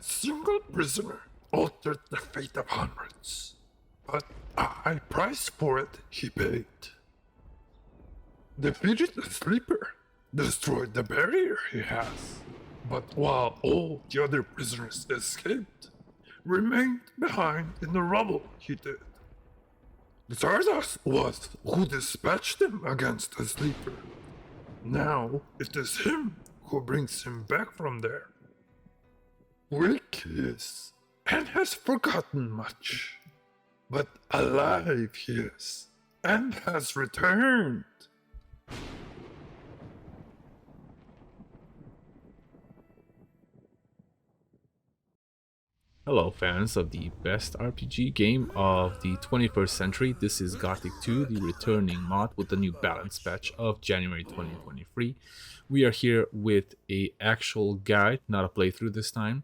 A single prisoner altered the fate of hundreds, but a high price for it he paid. Defeated the sleeper, destroyed the barrier he has, but while all the other prisoners escaped, remained behind in the rubble he did. Xardas was who dispatched him against the sleeper. Now it is him who brings him back from there. Weak he is, and has forgotten much, but alive he is, and has returned. Hello fans of the best RPG game of the 21st century, this is Gothic 2, the returning mod with the new balance patch of January 2023. We are here with a actual guide, not a playthrough this time,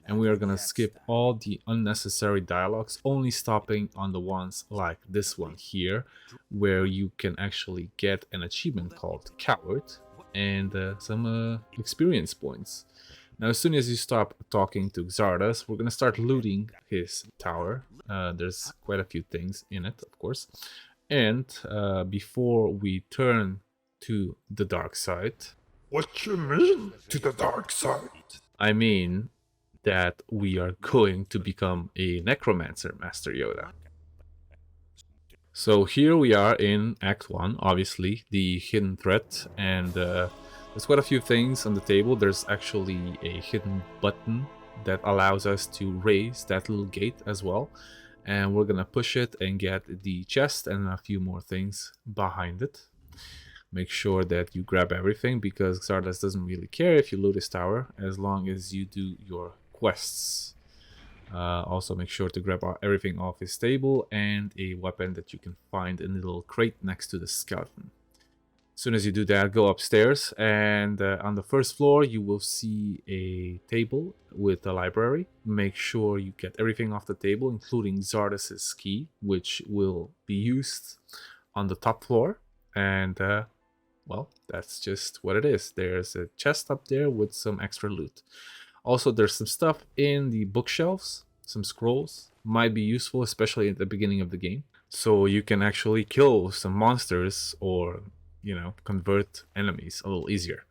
and we are gonna skip all the unnecessary dialogues, only stopping on the ones like this one here, where you can actually get an achievement called Coward and some experience points. Now, as soon as you stop talking to Xardas, we're going to start looting his tower. There's quite a few things in it, of course. And before we turn to the dark side... What you mean, to the dark side? I mean that we are going to become a necromancer, Master Yoda. So here we are in Act 1, obviously, the hidden threat, and... there's quite a few things on the table. There's actually a hidden button that allows us to raise that little gate as well. And we're gonna push it and get the chest and a few more things behind it. Make sure that you grab everything, because Xardas doesn't really care if you loot his tower as long as you do your quests. Also make sure to grab everything off his table and a weapon that you can find in the little crate next to the skeleton. As soon as you do that, go upstairs, and on the first floor you will see a table with a library. Make sure you get everything off the table, including Xardas' key, which will be used on the top floor. And well, that's just what it is. There's a chest up there with some extra loot. Also, there's some stuff in the bookshelves, some scrolls. Might be useful, especially at the beginning of the game, so you can actually kill some monsters or, you know, convert enemies a little easier.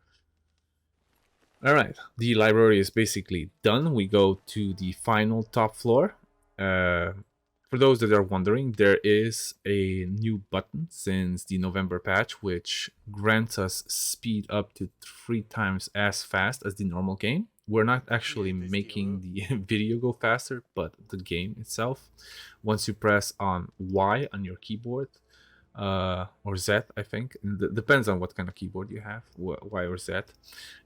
Alright, the library is basically done. We go to the final top floor. For those that are wondering, there is a new button since the November patch, which grants us speed up to 3 times as fast as the normal game. We're not actually making the video go faster, but the game itself. Once you press on Y on your keyboard, or Z, I think. Depends on what kind of keyboard you have, Y or Z.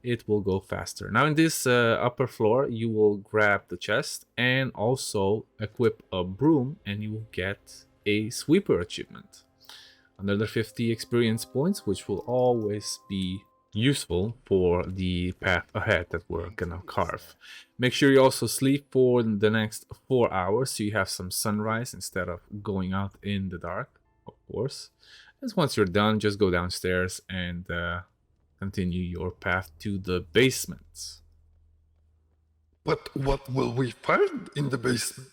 It will go faster. Now in this upper floor, you will grab the chest and also equip a broom, and you will get a sweeper achievement. Another 50 experience points, which will always be useful for the path ahead that we're gonna carve. Make sure you also sleep for the next 4 hours, so you have some sunrise instead of going out in the dark. Of course, and once you're done, just go downstairs and continue your path to the basement. But what will we find in the basement?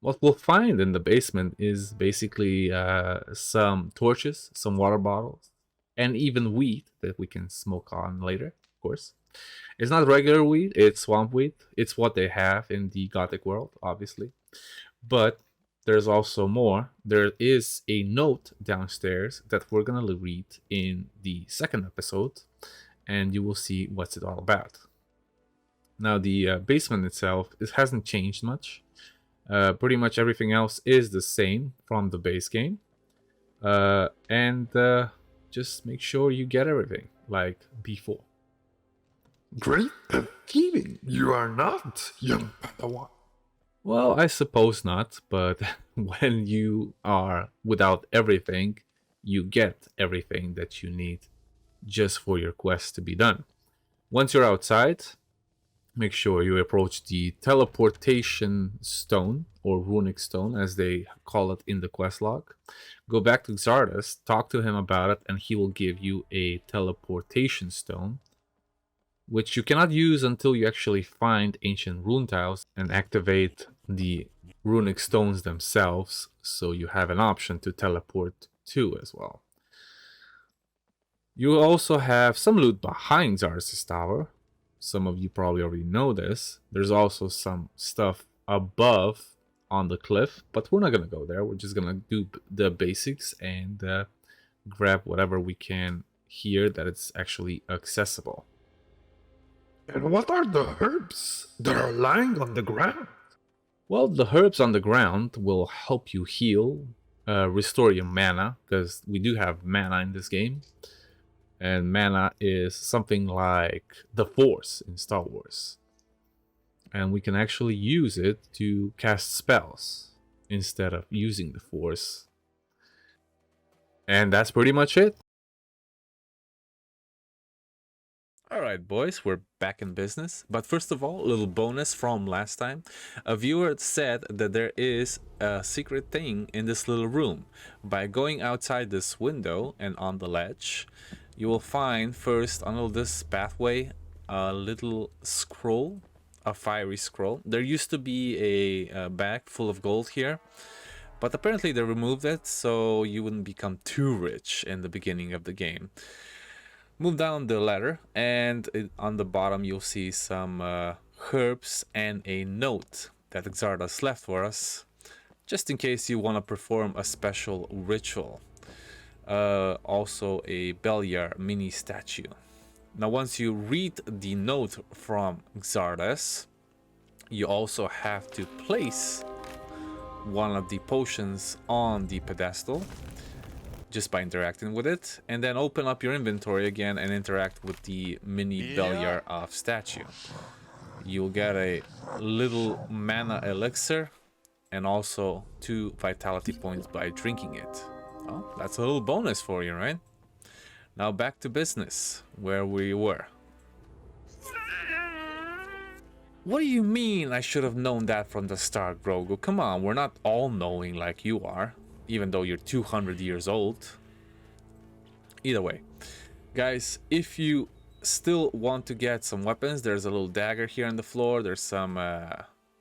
What we'll find in the basement is basically some torches, some water bottles, and even weed that we can smoke on later, of course. It's not regular weed, it's swamp weed. It's what they have in the Gothic world, obviously. But there's also more. There is a note downstairs that we're gonna read in the second episode, and you will see what's it all about. Now, the basement itself, it hasn't changed much. Pretty much everything else is the same from the base game. And just make sure you get everything like before. Great at thieving, you are not, young Padawan. Well, I suppose not, but when you are without everything, you get everything that you need just for your quest to be done. Once you're outside, make sure you approach the teleportation stone, or runic stone as they call it in the quest log. Go back to Xardas, talk to him about it, and he will give you a teleportation stone. which you cannot use until you actually find ancient rune tiles and activate the runic stones themselves, so you have an option to teleport to as well. You also have some loot behind Xardas' tower. Some of you probably already know this. There's also some stuff above on the cliff, but we're not going to go there. We're just going to do the basics and grab whatever we can here that it's actually accessible. And what are the herbs that are lying on the ground? Well, the herbs on the ground will help you heal, restore your mana, because we do have mana in this game. And mana is something like the Force in Star Wars. And we can actually use it to cast spells instead of using the Force. And that's pretty much it. Alright boys, we're back in business. But first of all, a little bonus from last time. A viewer said that there is a secret thing in this little room. By going outside this window and on the ledge, you will find first on this pathway a little scroll, a fiery scroll. There used to be a bag full of gold here, but apparently they removed it so you wouldn't become too rich in the beginning of the game. Move down the ladder and on the bottom you'll see some herbs and a note that Xardas left for us, just in case you want to perform a special ritual. Also a Beliar mini statue. Now once you read the note from Xardas, you also have to place one of the potions on the pedestal just by interacting with it, and then open up your inventory again and interact with the mini Beliar of statue. You'll get a little mana elixir and also 2 vitality points by drinking it. Well, that's a little bonus for you, right? Now back to business, where we were. What do you mean I should have known that from the start, Grogu? Come on, we're not all-knowing like you are, even though you're 200 years old. Either way, guys, if you still want to get some weapons, there's a little dagger here on the floor. There's some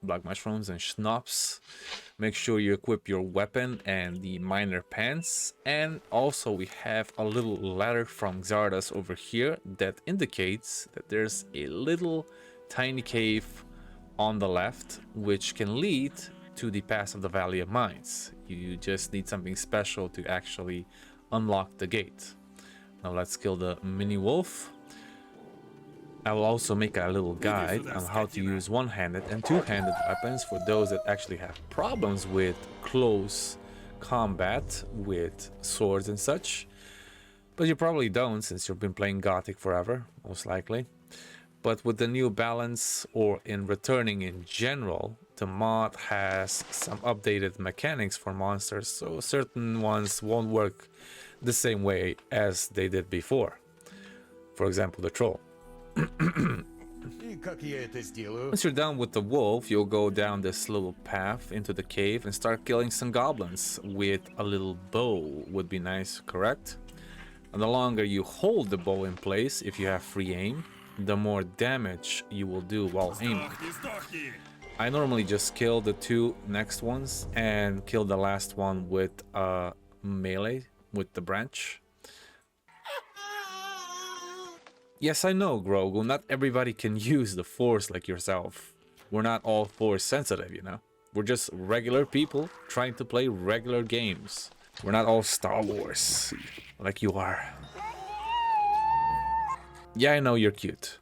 black mushrooms and schnapps. Make sure you equip your weapon and the miner pants. And also we have a little ladder from Xardas over here that indicates that there's a little tiny cave on the left which can lead to the pass of the Valley of Mines. You just need something special to actually unlock the gate. Now let's kill the mini wolf. I will also make a little guide on how to use one-handed and two-handed weapons for those that actually have problems with close combat with swords and such. But you probably don't, since you've been playing Gothic forever, most likely. But with the new balance, or in returning in general, the mod has some updated mechanics for monsters, so certain ones won't work the same way as they did before. For example, the troll. Once you're done with the wolf, you'll go down this little path into the cave and start killing some goblins with a little bow. Would be nice, correct? And the longer you hold the bow in place, if you have free aim, the more damage you will do while aiming. I normally just kill the 2 next ones and kill the last one with melee, with the branch. Yes, I know, Grogu, not everybody can use the Force like yourself. We're not all Force sensitive, you know? We're just regular people trying to play regular games. We're not all Star Wars, like you are. Yeah, I know you're cute.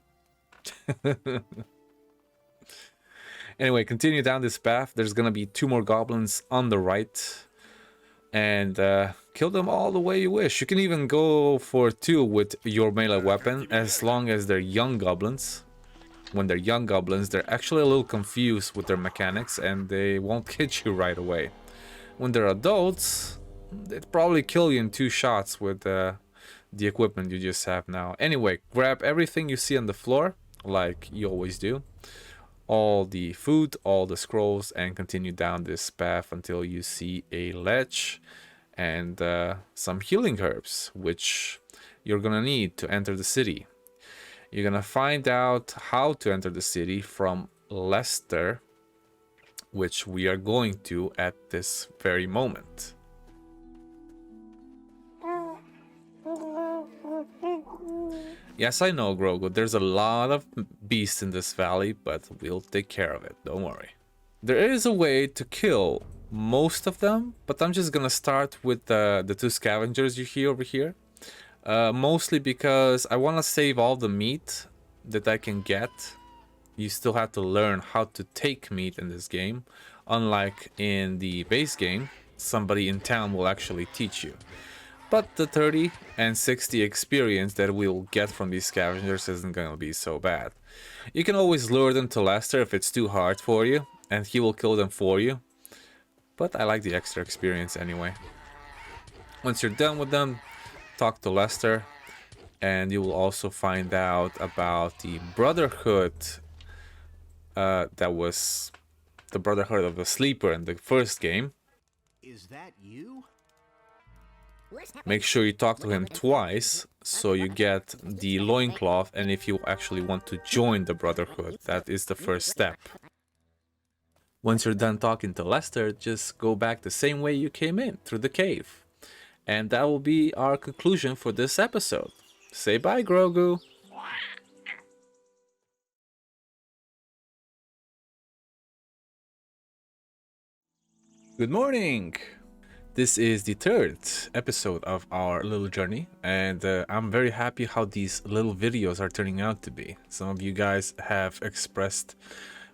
Anyway, continue down this path. There's gonna be 2 more goblins on the right. And kill them all the way you wish. You can even go for 2 with your melee weapon, as long as they're young goblins. When they're young goblins, they're actually a little confused with their mechanics and they won't hit you right away. When they're adults, they'd probably kill you in 2 shots with the equipment you just have now. Anyway, grab everything you see on the floor, like you always do. All the food, all the scrolls, and continue down this path until you see a ledge and some healing herbs, which you're gonna need to enter the city. You're gonna find out how to enter the city from Leicester, which we are going to at this very moment. Yes, I know, Grogu, there's a lot of beasts in this valley, but we'll take care of it, don't worry. There is a way to kill most of them, but I'm just gonna start with the two scavengers you hear over here. Mostly because I want to save all the meat that I can get. You still have to learn how to take meat in this game. Unlike in the base game, somebody in town will actually teach you. But the 30 and 60 experience that we'll get from these scavengers isn't gonna be so bad. You can always lure them to Lester if it's too hard for you, and he will kill them for you. But I like the extra experience anyway. Once you're done with them, talk to Lester, and you will also find out about the Brotherhood. That was the Brotherhood of the Sleeper in the first game. Is that you? Make sure you talk to him twice, so you get the loincloth, and if you actually want to join the Brotherhood, that is the first step. Once you're done talking to Lester, just go back the same way you came in, through the cave. And that will be our conclusion for this episode. Say bye, Grogu! Good morning! This is the third episode of our little journey, and I'm very happy how these little videos are turning out to be. Some of you guys have expressed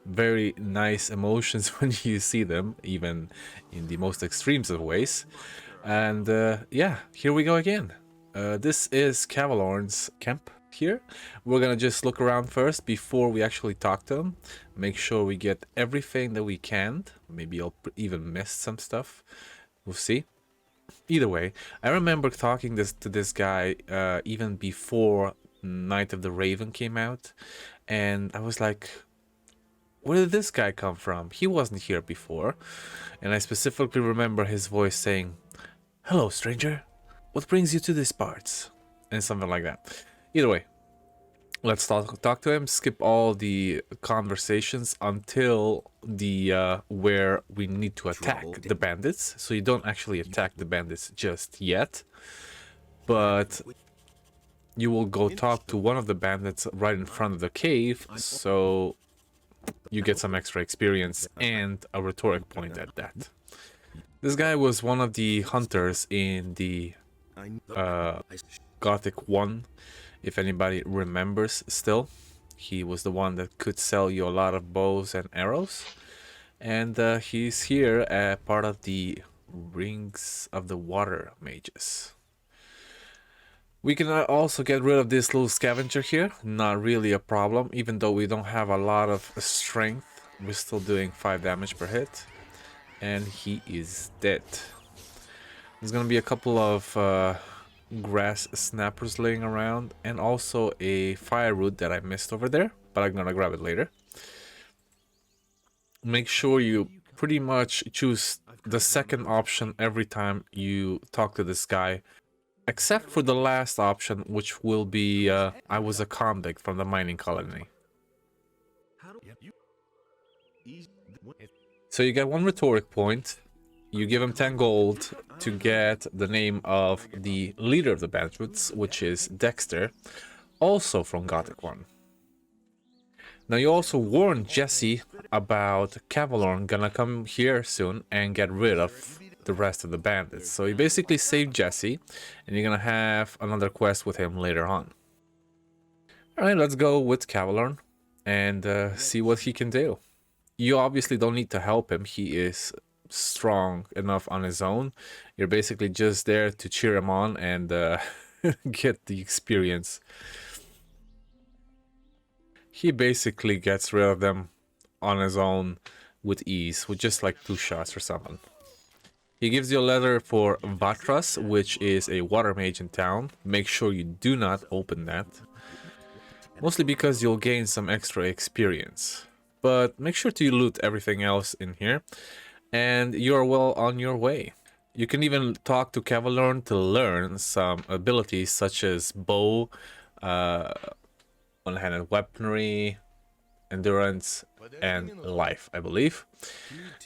very nice emotions when you see them, even in the most extremes of ways. And yeah, here we go again. This is Cavalorn's camp here. We're gonna just look around first before we actually talk to him. Make sure we get everything that we can. Maybe I'll even miss some stuff. We'll see. Either way, I remember talking to this guy even before Night of the Raven came out, and I was like, where did this guy come from? He wasn't here before. And I specifically remember his voice saying, "Hello, stranger. What brings you to these parts?" And something like that. Either way, let's talk to him, skip all the conversations until the where we need to attack the bandits. So you don't actually attack the bandits just yet, but you will go talk to one of the bandits right in front of the cave, so you get some extra experience and a rhetoric point at that. This guy was one of the hunters in the Gothic 1, if anybody remembers still. He was the one that could sell you a lot of bows and arrows. And he's here as part of the Rings of the Water Mages. We can also get rid of this little scavenger here. Not really a problem, even though we don't have a lot of strength. We're still doing 5 damage per hit. And he is dead. There's gonna be a couple of grass snappers laying around, and also a fire root that I missed over there, but I'm gonna grab it later. Make sure you pretty much choose the second option every time you talk to this guy, except for the last option, which will be I was a convict from the mining colony. So you get 1 rhetoric point. You give him 10 gold to get the name of the leader of the bandits, which is Dexter, also from Gothic 1. Now you also warn Jesse about Cavalorn gonna come here soon and get rid of the rest of the bandits. So you basically save Jesse, and you're gonna have another quest with him later on. Alright, let's go with Cavalorn and see what he can do. You obviously don't need to help him, he is strong enough on his own. You're basically just there to cheer him on and get the experience. He basically gets rid of them on his own with ease, with just like 2 shots or something. He gives you a letter for Vatras, which is a water mage in town. Make sure you do not open that, mostly because you'll gain some extra experience. But make sure to loot everything else in here, and you're well on your way. You can even talk to Cavalorn to learn some abilities such as bow, one-handed weaponry, endurance, and life, I believe.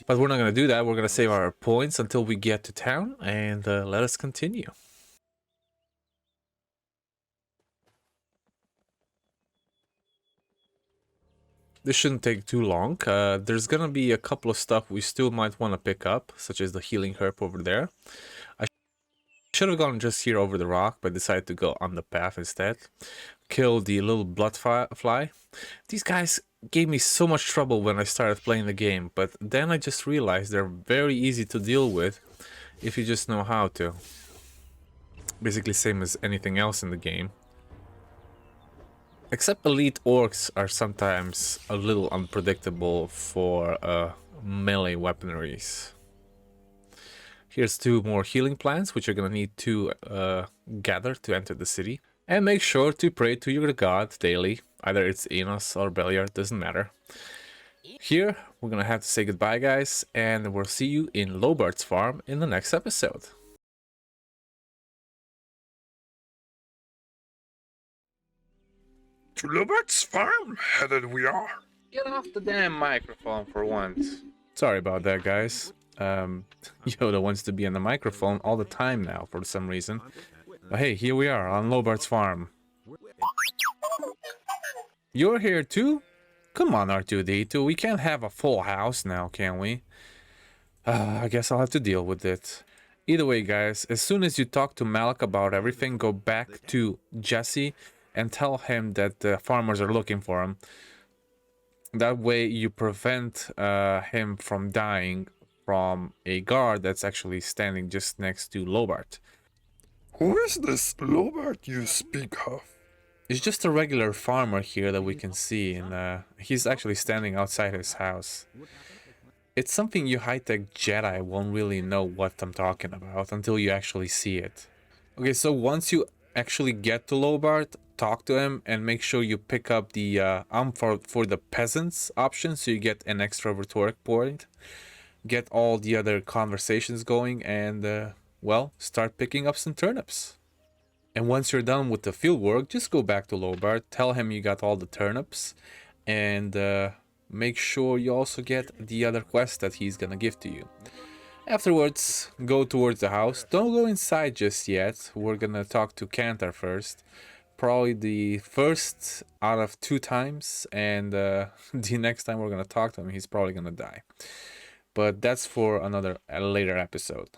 But we're not going to do that. We're going to save our points until we get to town, and let us continue. This shouldn't take too long. There's going to be a couple of stuff we still might want to pick up, such as the healing herb over there. I should have gone just here over the rock, but decided to go on the path instead. Kill the little blood fly. These guys gave me so much trouble when I started playing the game, but then I just realized they're very easy to deal with if you just know how to. Basically same as anything else in the game. Except elite orcs are sometimes a little unpredictable for melee weaponaries. Here's 2 more healing plants, which you're gonna need to gather to enter the city. And make sure to pray to your god daily. Either it's Innos or Beliar, doesn't matter. Here, we're gonna have to say goodbye, guys, and we'll see you in Lobart's farm in the next episode. To Lobart's farm headed we are. Get off the damn microphone for once. Sorry about that, guys. Yoda wants to be on the microphone all the time now for some reason. But hey, here we are on Lobart's farm. You're here too? Come on, R2-D2. We can't have a full house now, can we? I guess I'll have to deal with it. Either way, guys, as soon as you talk to Malik about everything, go back to Jesse and tell him that the farmers are looking for him. That way you prevent him from dying from a guard that's actually standing just next to Lobart. Who is this Lobart you speak of? It's just a regular farmer here that we can see, and he's actually standing outside his house. It's something you high-tech Jedi won't really know what I'm talking about until you actually see it. Okay, so once you actually get to Lobart, talk to him and make sure you pick up the for the peasants option, so you get an extra rhetoric point. Get all the other conversations going and, well, start picking up some turnips. And once you're done with the field work, just go back to Lobart, tell him you got all the turnips, and make sure you also get the other quest that he's gonna give to you. Afterwards, go towards the house. Don't go inside just yet. We're gonna talk to Kantar first. Probably the first out of 2 times, and the next time we're gonna talk to him, he's probably gonna die. But that's for a later episode.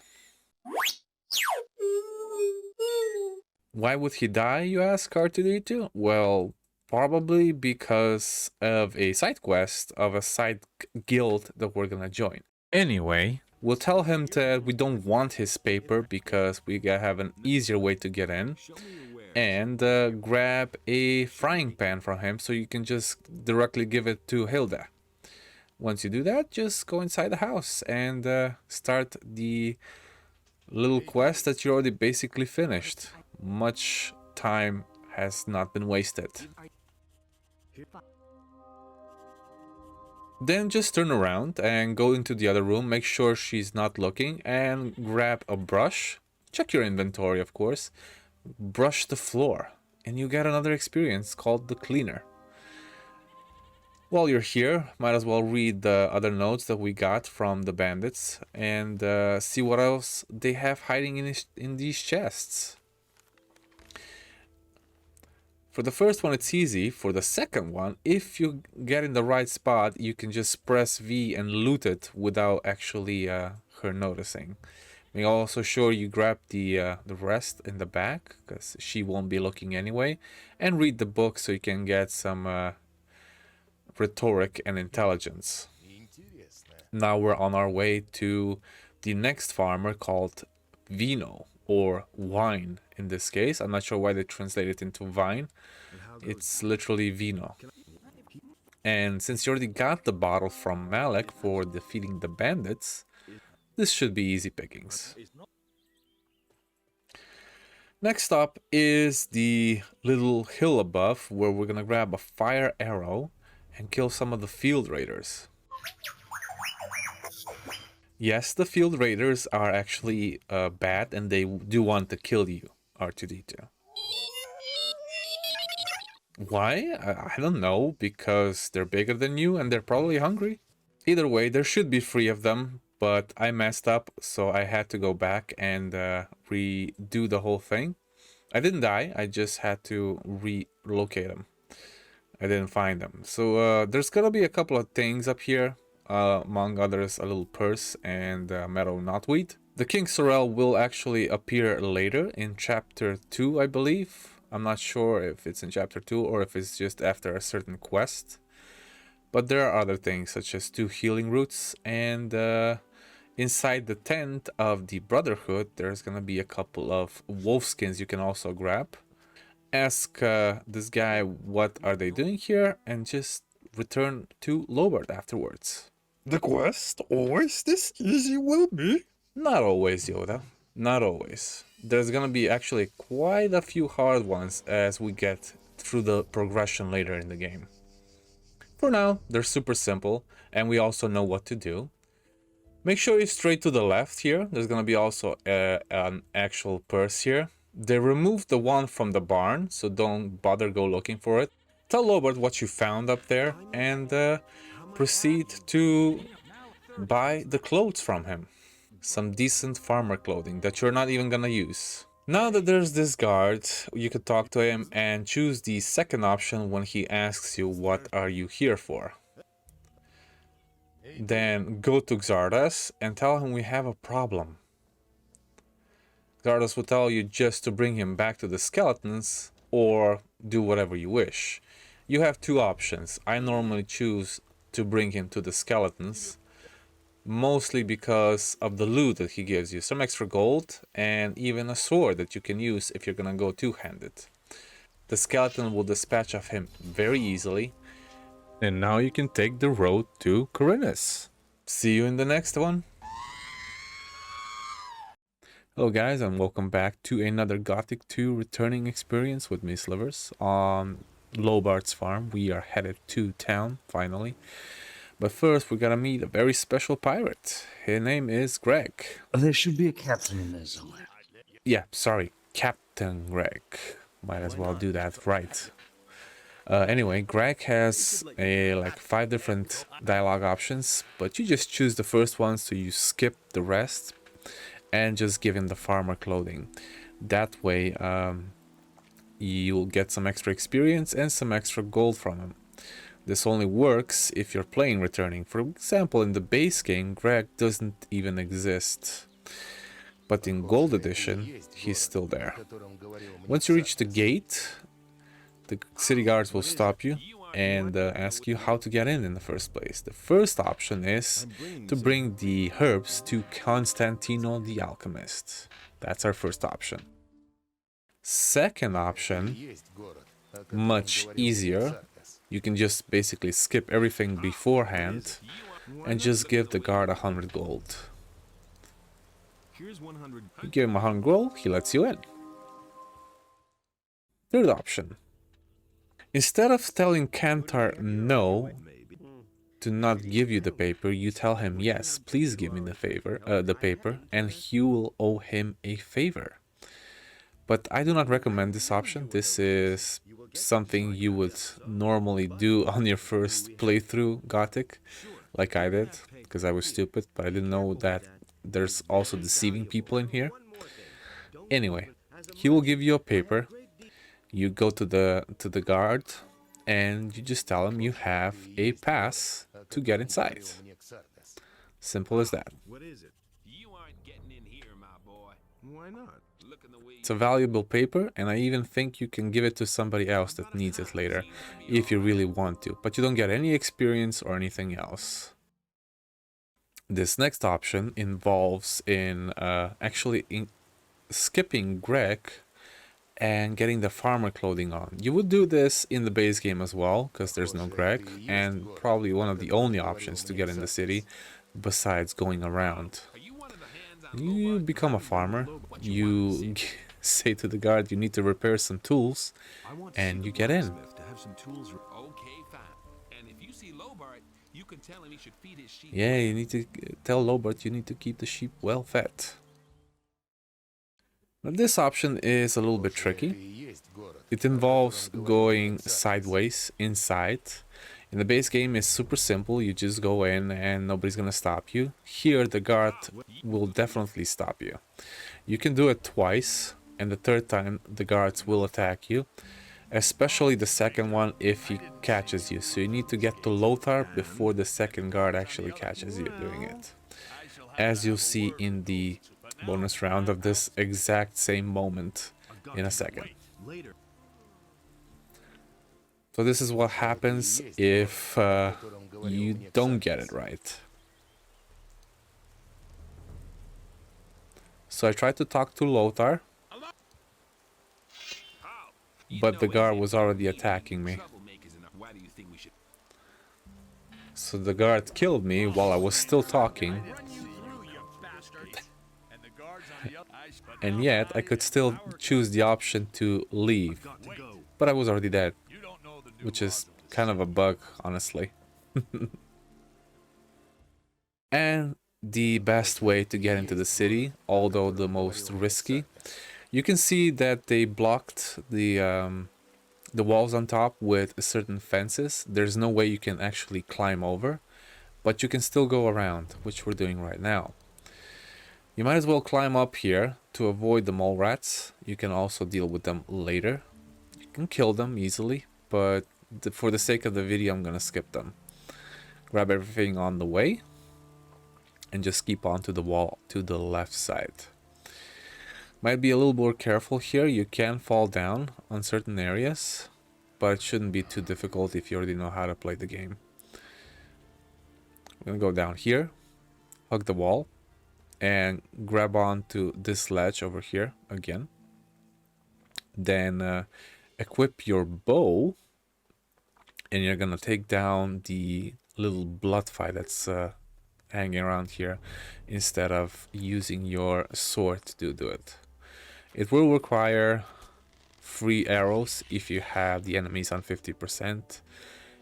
Why would he die, you ask, R2-D2? Well, probably because of a side quest of a side guild that we're gonna join. Anyway, we'll tell him that we don't want his paper because we gotta have an easier way to get in. And grab a frying pan from him so you can just directly give it to Hilda. Once you do that, just go inside the house and start the little quest that you already basically finished. Much time has not been wasted. Then just turn around and go into the other room, make sure she's not looking, and grab a brush. Check your inventory, of course. Brush the floor, and you get another experience called the cleaner. While you're here, might as well read the other notes that we got from the bandits and see what else they have hiding in these chests. For the first one, it's easy. For the second one, if you get in the right spot, you can just press V and loot it without actually her noticing. Make also sure you grab the rest in the back, because she won't be looking anyway, and read the book so you can get some rhetoric and intelligence. Now we're on our way to the next farmer called Vino, or wine in this case. I'm not sure why they translate it into vine. It's literally vino. And since you already got the bottle from Malik for defeating the bandits, this should be easy pickings. Next up is the little hill above, where we're gonna grab a fire arrow and kill some of the field raiders. Yes, the field raiders are actually bad, and they do want to kill you, R2-D2. Why? I don't know, because they're bigger than you and they're probably hungry. Either way, there should be 3 of them, but I messed up, so I had to go back and redo the whole thing. I didn't die, I just had to relocate them. I didn't find them. So there's gonna be a couple of things up here, among others a little purse and metal knotweed. The King Sorrel will actually appear later in chapter 2, I believe. I'm not sure if it's in chapter 2 or if it's just after a certain quest. But there are other things such as 2 healing roots, and inside the tent of the Brotherhood there's gonna be a couple of wolf skins you can also grab. Ask this guy what are they doing here and just return to Lobart afterwards. The quest always this easy will be. Not always, Yoda. Not always. There's gonna be actually quite a few hard ones as we get through the progression later in the game. For now, they're super simple, and we also know what to do. Make sure you're straight to the left here. There's gonna be also an actual purse here. They removed the one from the barn, so don't bother go looking for it. Tell Lobart what you found up there, and proceed to buy the clothes from him. Some decent farmer clothing that you're not even gonna use. Now that there's this guard, you could talk to him and choose the second option when he asks you what are you here for. Then go to Xardas and tell him we have a problem. Xardas will tell you just to bring him back to the skeletons or do whatever you wish. You have 2 options. I normally choose to bring him to the skeletons, mostly because of the loot that he gives you. Some extra gold and even a sword that you can use if you're gonna go two-handed. The skeleton will dispatch of him very easily. And now you can take the road to Khorinis. See you in the next one. Hello guys, and welcome back to another Gothic 2 returning experience with Miss Livers on Lobart's farm. We are headed to town, finally. But first, we gotta meet a very special pirate. His name is Greg. There should be a captain in there somewhere. Yeah, sorry, Captain Greg. Might as well do that right. Anyway, Greg has like 5 different dialogue options, but you just choose the first one, so you skip the rest and just give him the farmer clothing. That way, you'll get some extra experience and some extra gold from him. This only works if you're playing returning. For example, in the base game, Greg doesn't even exist. But in Gold Edition, he's still there. Once you reach the gate, the city guards will stop you and ask you how to get in the first place. The first option is to bring the herbs to Constantino the Alchemist. That's our first option. Second option, much easier. You can just basically skip everything beforehand and just give the guard 100 gold. You give him 100 gold, he lets you in. Third option. Instead of telling Kantar no to not give you the paper, you tell him yes, please give me the paper, and you will owe him a favor. But I do not recommend this option. This is something you would normally do on your first playthrough Gothic, like I did, because I was stupid, but I didn't know that there's also deceiving people in here. Anyway, he will give you a paper. You go to the guard and you just tell him you have a pass to get inside. Simple as that. What is it? You aren't getting in here, my boy. Why not? It's a valuable paper, and I even think you can give it to somebody else that needs it later, if you really want to, but you don't get any experience or anything else. This next option involves actually skipping Greg and getting the farmer clothing on. You would do this in the base game as well, because there's no Greg, and probably one of the only options to get in the city, besides going around. You become a farmer, you say to the guard you need to repair some tools, and you get in. Yeah, you need to tell Lobart you need to keep the sheep well fed. Now, this option is a little bit tricky. It involves going sideways inside. In the base game, it's super simple. You just go in and nobody's gonna stop you. Here, the guard will definitely stop you. You can do it twice, and the third time the guards will attack you. Especially the second one if he catches you. So you need to get to Lothar before the second guard actually catches you doing it. As you'll see in the bonus round of this exact same moment in a second. So this is what happens if you don't get it right. So I tried to talk to Lothar, but the guard was already attacking me. So the guard killed me while I was still talking. And yet I could still choose the option to leave. But I was already dead. Which is kind of a bug, honestly. And the best way to get into the city, although the most risky, you can see that they blocked the walls on top with certain fences. There's no way you can actually climb over, but you can still go around, which we're doing right now. You might as well climb up here to avoid the mole rats. You can also deal with them later. You can kill them easily, but for the sake of the video, I'm gonna skip them. Grab everything on the way and just keep on to the wall to the left side. Might be a little more careful here. You can fall down on certain areas, but it shouldn't be too difficult if you already know how to play the game. I'm gonna go down here, hug the wall, and grab onto this ledge over here again. Then equip your bow, and you're gonna take down the little blood fight that's hanging around here instead of using your sword to do it. It will require 3 arrows if you have the enemies on 50%.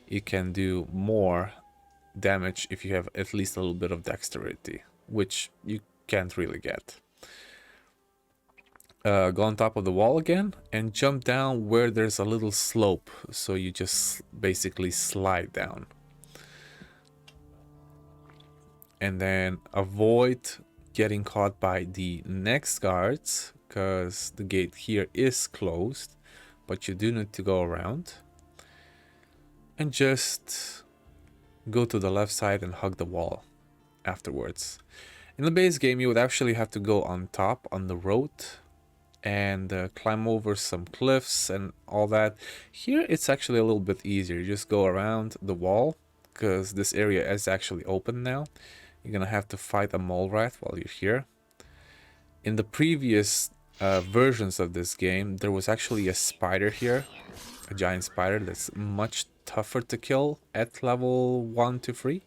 You can do more damage if you have at least a little bit of dexterity, which you can't really get. Go on top of the wall again and jump down where there's a little slope, so you just basically slide down. And then avoid getting caught by the next guards, because the gate here is closed, but you do need to go around. And just go to the left side and hug the wall afterwards. In the base game, you would actually have to go on top on the road and climb over some cliffs and all that. Here it's actually a little bit easier. You just go around the wall because this area is actually open now. You're gonna have to fight a mole rat while you're here. In the previous versions of this game, there was actually a spider here, a giant spider that's much tougher to kill at level 1 to 3.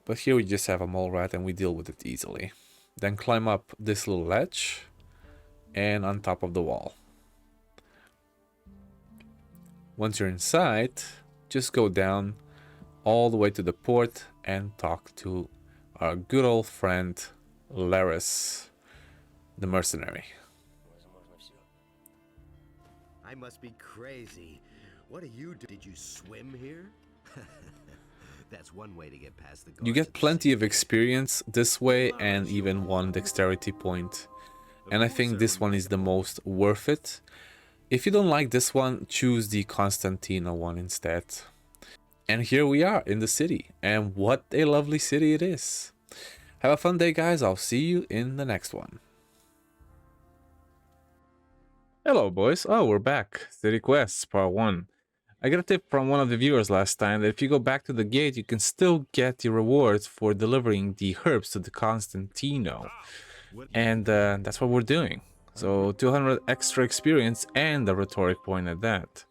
But here we just have a mole rat and we deal with it easily. Then climb up this little ledge and on top of the wall. Once you're inside, just go down all the way to the port and talk to our good old friend Laris, the mercenary. I must be crazy. What do you do? Did you swim here? That's one way to get past the guards. You get plenty of experience this way and even 1 dexterity point. And I think this one is the most worth it. If you don't like this one, choose the Constantino one instead. And here we are in the city. And what a lovely city it is. Have a fun day, guys. I'll see you in the next one. Hello, boys. Oh, we're back. City Quests, Part 1. I got a tip from one of the viewers last time that if you go back to the gate, you can still get the rewards for delivering the herbs to the Constantino. And that's what we're doing. So 200 extra experience and a rhetoric point at that.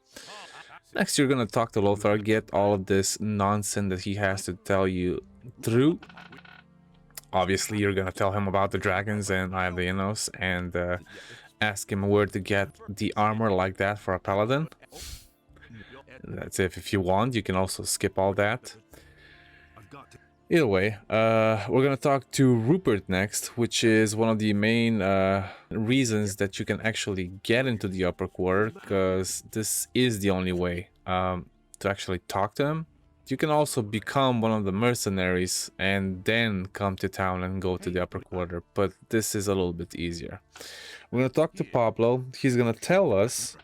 Next, you're gonna talk to Lothar, get all of this nonsense that he has to tell you through. Obviously, you're gonna tell him about the dragons and Eye of Innos and ask him where to get the armor like that for a paladin. That's it. If you want, you can also skip all that. Either way, we're gonna talk to Rupert next, which is one of the main reasons that you can actually get into the upper quarter, because this is the only way to actually talk to him. You can also become one of the mercenaries and then come to town and go to the upper quarter, but this is a little bit easier. We're gonna talk to Pablo. He's gonna tell us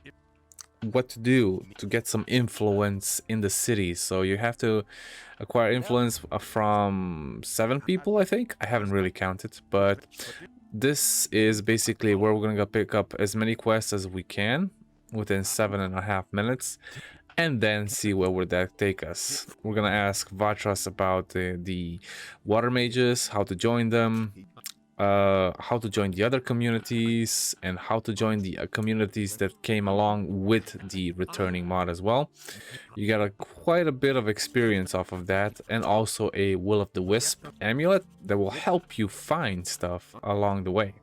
what to do to get some influence in the city. So you have to acquire influence from 7 people, I think. I haven't really counted, but this is basically where we're gonna pick up as many quests as we can within 7.5 minutes, and then see where would that take us. We're gonna ask Vatras about the Water Mages, how to join them, how to join the other communities, and how to join the communities that came along with the returning mod as well. You got quite a bit of experience off of that, and also a Will O The Wisp amulet that will help you find stuff along the way.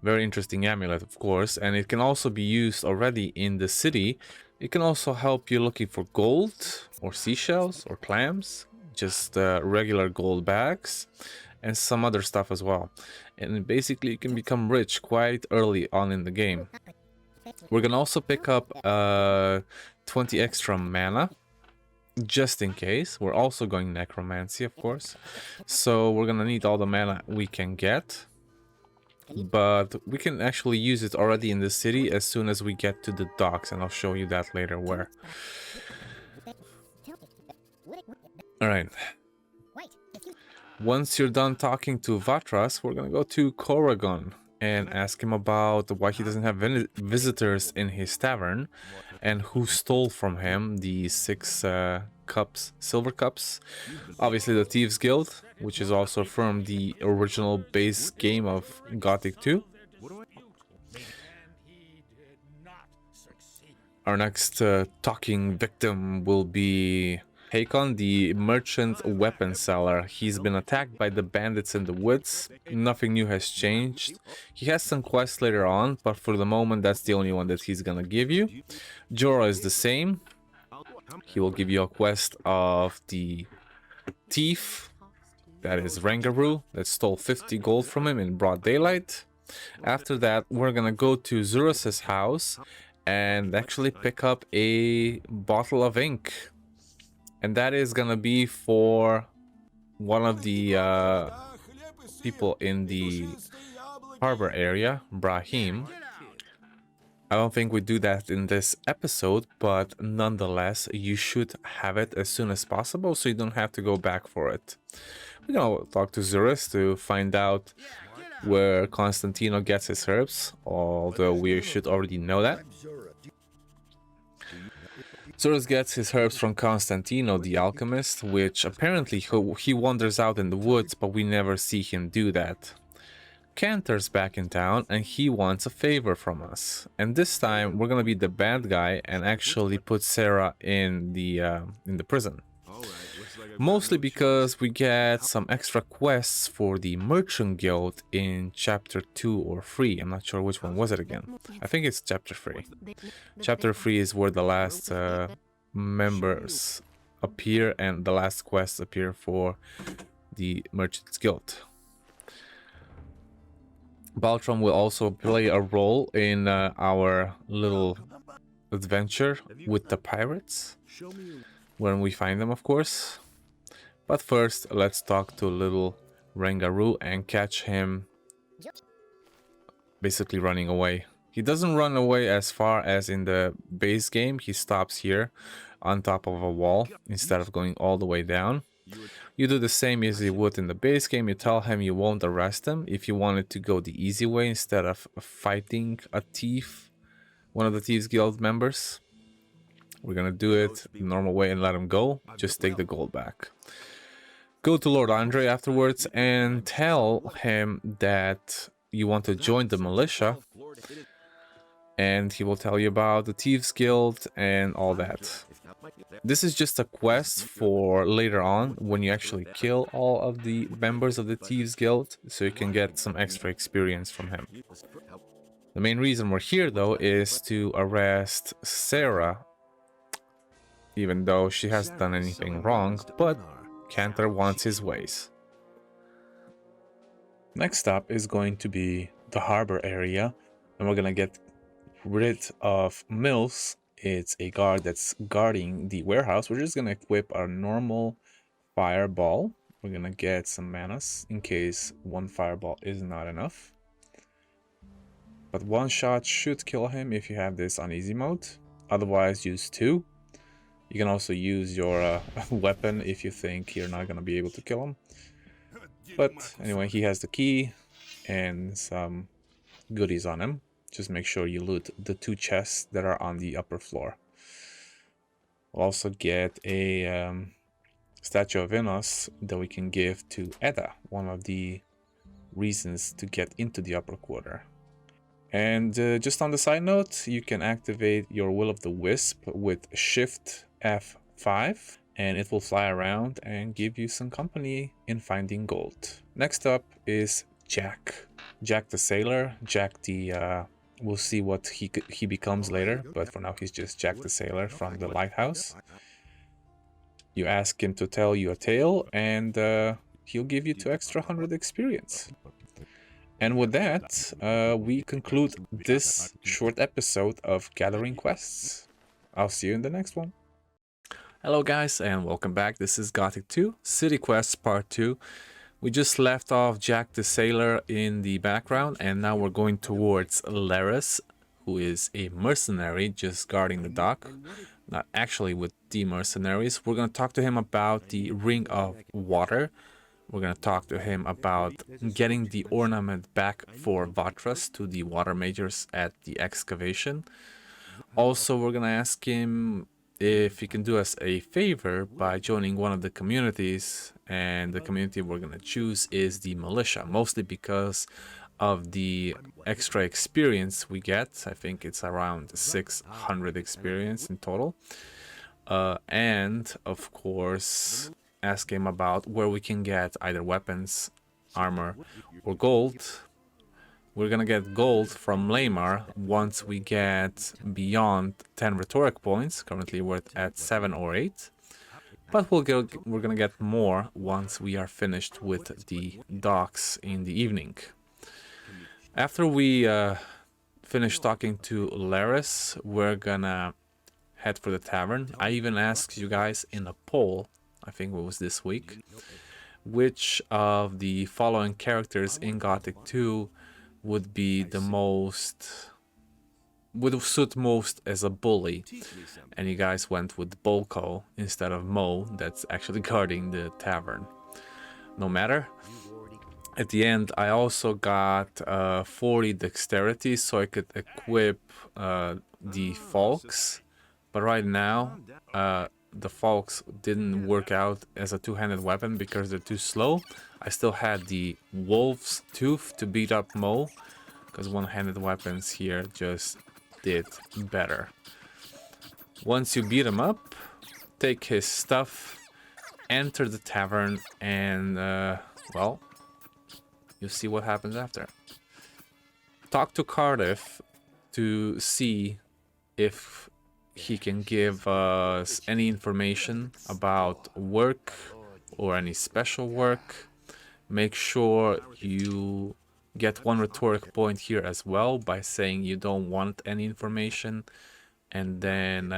Very interesting amulet, of course, and it can also be used already in the city. It can also help you looking for gold or seashells or clams, just regular gold bags, and some other stuff as well. And basically you can become rich quite early on in the game. We're gonna also pick up 20 extra mana just in case. We're also going necromancy, of course, so we're gonna need all the mana we can get, but we can actually use it already in the city as soon as we get to the docks, and I'll show you that later where. All right. Once you're done talking to Vatras, we're gonna go to Koragon and ask him about why he doesn't have visitors in his tavern, and who stole from him the 6 silver cups. Obviously the Thieves Guild, which is also from the original base game of Gothic 2. Our next talking victim will be Hakon, the merchant weapon seller. He's been attacked by the bandits in the woods. Nothing new has changed. He has some quests later on, but for the moment that's the only one that he's gonna give you. Jorah is the same. He will give you a quest of the thief, that is Rangaroo, that stole 50 gold from him in broad daylight. After that we're gonna go to Xuras's house and actually pick up a bottle of ink. And that is gonna be for one of the people in the harbor area, Brahim. I don't think we do that in this episode, but nonetheless, you should have it as soon as possible, so you don't have to go back for it. We're gonna talk to Xuras to find out where Constantino gets his herbs, although we should already know that. Xuras gets his herbs from Constantino, the alchemist, which apparently he wanders out in the woods, but we never see him do that. Cantor's back in town and he wants a favor from us. And this time we're gonna be the bad guy and actually put Sarah in the prison. Mostly because we get some extra quests for the Merchant Guild in chapter 2 or 3. I'm not sure which one was it again. I think it's chapter 3. Chapter 3 is where the last members appear and the last quests appear for the Merchant's Guild. Baltram will also play a role in our little adventure with the pirates, when we find them, of course. But first, let's talk to little Rangaroo and catch him basically running away. He doesn't run away as far as in the base game. He stops here on top of a wall instead of going all the way down. You do the same as you would in the base game. You tell him you won't arrest him if you wanted to go the easy way instead of fighting a thief, one of the Thieves Guild members. We're gonna do it the normal way and let him go. Just take the gold back. Go to Lord Andre afterwards and tell him that you want to join the militia, and he will tell you about the Thieves Guild and all that. This is just a quest for later on when you actually kill all of the members of the Thieves Guild, so you can get some extra experience from him. The main reason we're here though is to arrest Sarah, even though she hasn't done anything wrong, but Cantor wants his ways. Next up is going to be the harbor area, and we're gonna get rid of Mills. It's a guard that's guarding the warehouse. We're just gonna equip our normal fireball. We're gonna get some manas in case one fireball is not enough. But one shot should kill him if you have this on easy mode. Otherwise, use two. You can also use your weapon if you think you're not gonna be able to kill him. But anyway, he has the key and some goodies on him. Just make sure you loot the two chests that are on the upper floor. We'll also get a statue of Innos that we can give to Edda, one of the reasons to get into the upper quarter. And just on the side note, you can activate your Will of the Wisp with Shift F5, and it will fly around and give you some company in finding gold. Next up is Jack. Jack the Sailor. Jack the... we'll see what he becomes later, but for now he's just Jack the Sailor from the lighthouse. You ask him to tell you a tale, and he'll give you 2 extra 100 experience. And with that, we conclude this short episode of Gathering Quests. I'll see you in the next one. Hello guys, and welcome back. This is Gothic 2, City Quests Part 2. We just left off Jack the Sailor in the background, and now we're going towards Laris, who is a mercenary just guarding the dock. Not actually with the mercenaries. We're going to talk to him about the Ring of Water. We're going to talk to him about getting the ornament back for Vatras to the Water Mages at the excavation. Also, we're going to ask him if he can do us a favor by joining one of the communities, and the community we're going to choose is the militia, mostly because of the extra experience we get. I think it's around 600 experience in total. And of course, ask him about where we can get either weapons, armor, or gold. We're gonna get gold from Lamar once we get beyond 10 rhetoric points. Currently we're at 7 or 8. But we're gonna get more once we are finished with the docks in the evening. After we finish talking to Laris, we're gonna head for the tavern. I even asked you guys in a poll, I think it was this week, which of the following characters in Gothic 2 would be the most, would suit most as a bully, and you guys went with Bolko instead of Mo, that's actually guarding the tavern. No matter. At the end, I also got 40 dexterity so I could equip the Falks, but right now the Falks didn't work out as a two-handed weapon because they're too slow. I still had the Wolf's Tooth to beat up Mo, because one-handed weapons here just did better. Once you beat him up, take his stuff, enter the tavern, and well, you'll see what happens after. Talk to Cardiff to see if he can give us any information about work or any special work. Make sure you get 1 rhetoric point here as well by saying you don't want any information, and then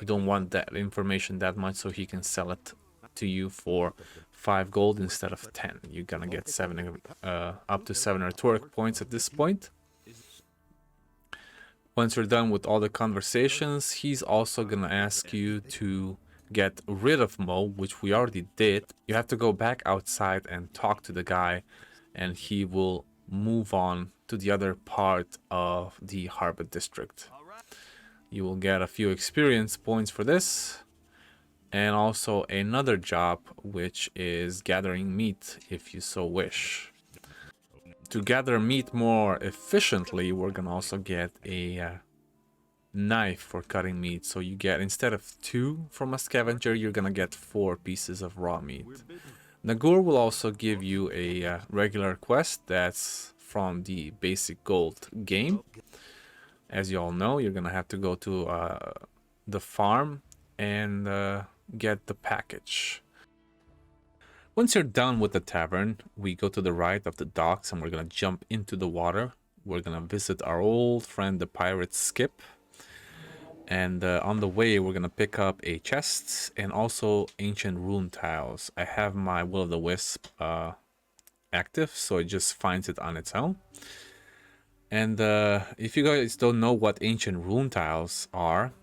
you don't want that information that much, so he can sell it to you for 5 gold instead of 10. You're gonna get 7 up to 7 rhetoric points at this point. Once you're done with all the conversations, he's also gonna ask you to get rid of Mo, which we already did. You have to go back outside and talk to the guy, and he will move on to the other part of the harbor district. You will get a few experience points for this, and also another job, which is gathering meat if you so wish. To gather meat more efficiently, we're gonna also get a knife for cutting meat. So you get, instead of 2 from a scavenger, you're gonna get 4 pieces of raw meat. Nagur will also give you a regular quest that's from the basic gold game. As you all know, you're gonna have to go to the farm and get the package. Once you're done with the tavern, we go to the right of the docks and we're going to jump into the water. We're going to visit our old friend, the pirate Skip. And on the way, we're going to pick up a chest and also ancient rune tiles. I have my Will O The Wisp active, so it just finds it on its own. And if you guys don't know what ancient rune tiles are,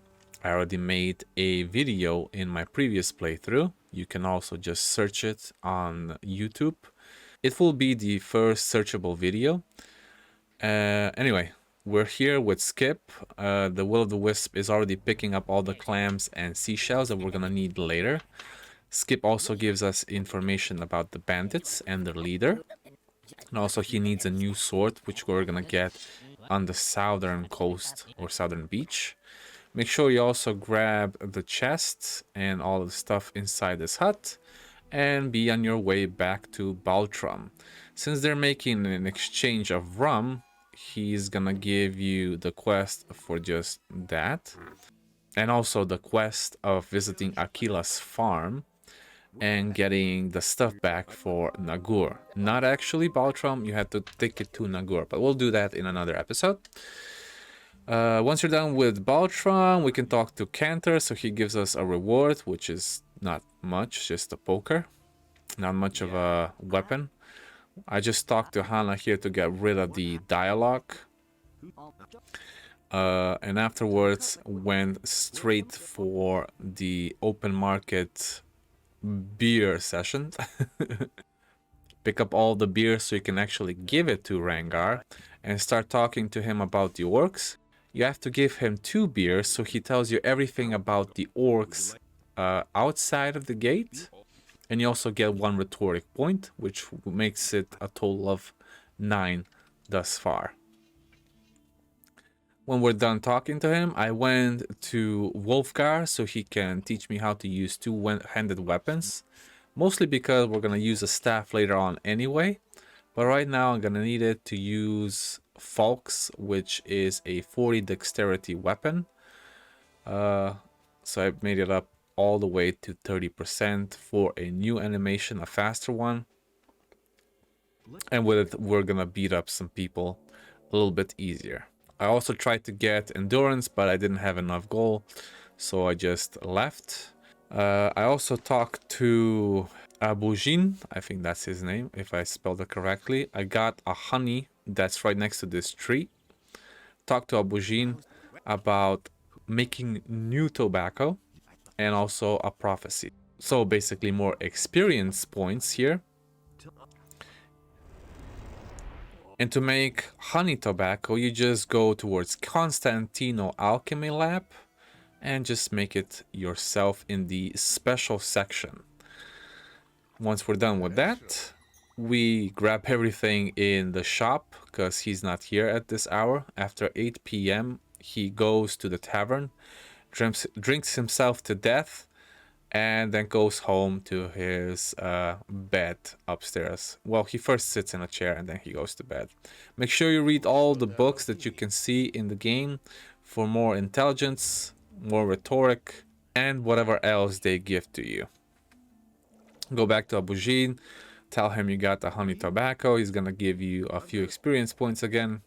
I already made a video in my previous playthrough. You can also just search it on YouTube. It will be the first searchable video. Anyway, we're here with Skip. The Will O The Wisp is already picking up all the clams and seashells that we're gonna need later. Skip also gives us information about the bandits and their leader. And also he needs a new sword, which we're gonna get on the southern coast or southern beach. Make sure you also grab the chest and all the stuff inside this hut and be on your way back to Baltrum. Since they're making an exchange of rum, he's gonna give you the quest for just that. And also the quest of visiting Akila's farm and getting the stuff back for Nagur. Not actually Baltrum, you have to take it to Nagur, but we'll do that in another episode. Once you're done with Baltrum, we can talk to Cantor, so he gives us a reward, which is not much, just a poker. Not much of a weapon. I just talked to Hannah here to get rid of the dialogue. And afterwards went straight for the open market beer session. Pick up all the beer so you can actually give it to Rangar and start talking to him about the orcs. You have to give him 2 beers so he tells you everything about the orcs outside of the gate. And you also get 1 rhetoric point, which makes it a total of 9 thus far. When we're done talking to him, I went to Wolfgar so he can teach me how to use 2-handed weapons. Mostly because we're going to use a staff later on anyway. But right now I'm going to need it to use Falx, which is a 40 dexterity weapon. So I made it up all the way to 30% for a new animation, a faster one. And with it, we're gonna beat up some people a little bit easier. I also tried to get endurance, but I didn't have enough gold, so I just left. I also talked to Abujin, I think that's his name, if I spelled it correctly. I got a honey that's right next to this tree. Talked to Abujin about making new tobacco and also a prophecy. So basically more experience points here. And to make honey tobacco, you just go towards Constantino Alchemy Lab and just make it yourself in the special section. Once we're done with that, we grab everything in the shop because he's not here at this hour. After 8 p.m. he goes to the tavern, drinks himself to death, and then goes home to his bed upstairs. Well, he first sits in a chair and then he goes to bed. Make sure you read all the books that you can see in the game for more intelligence, more rhetoric, and whatever else they give to you. Go back to Abujin, tell him you got the honey tobacco. He's gonna give you a few experience points again,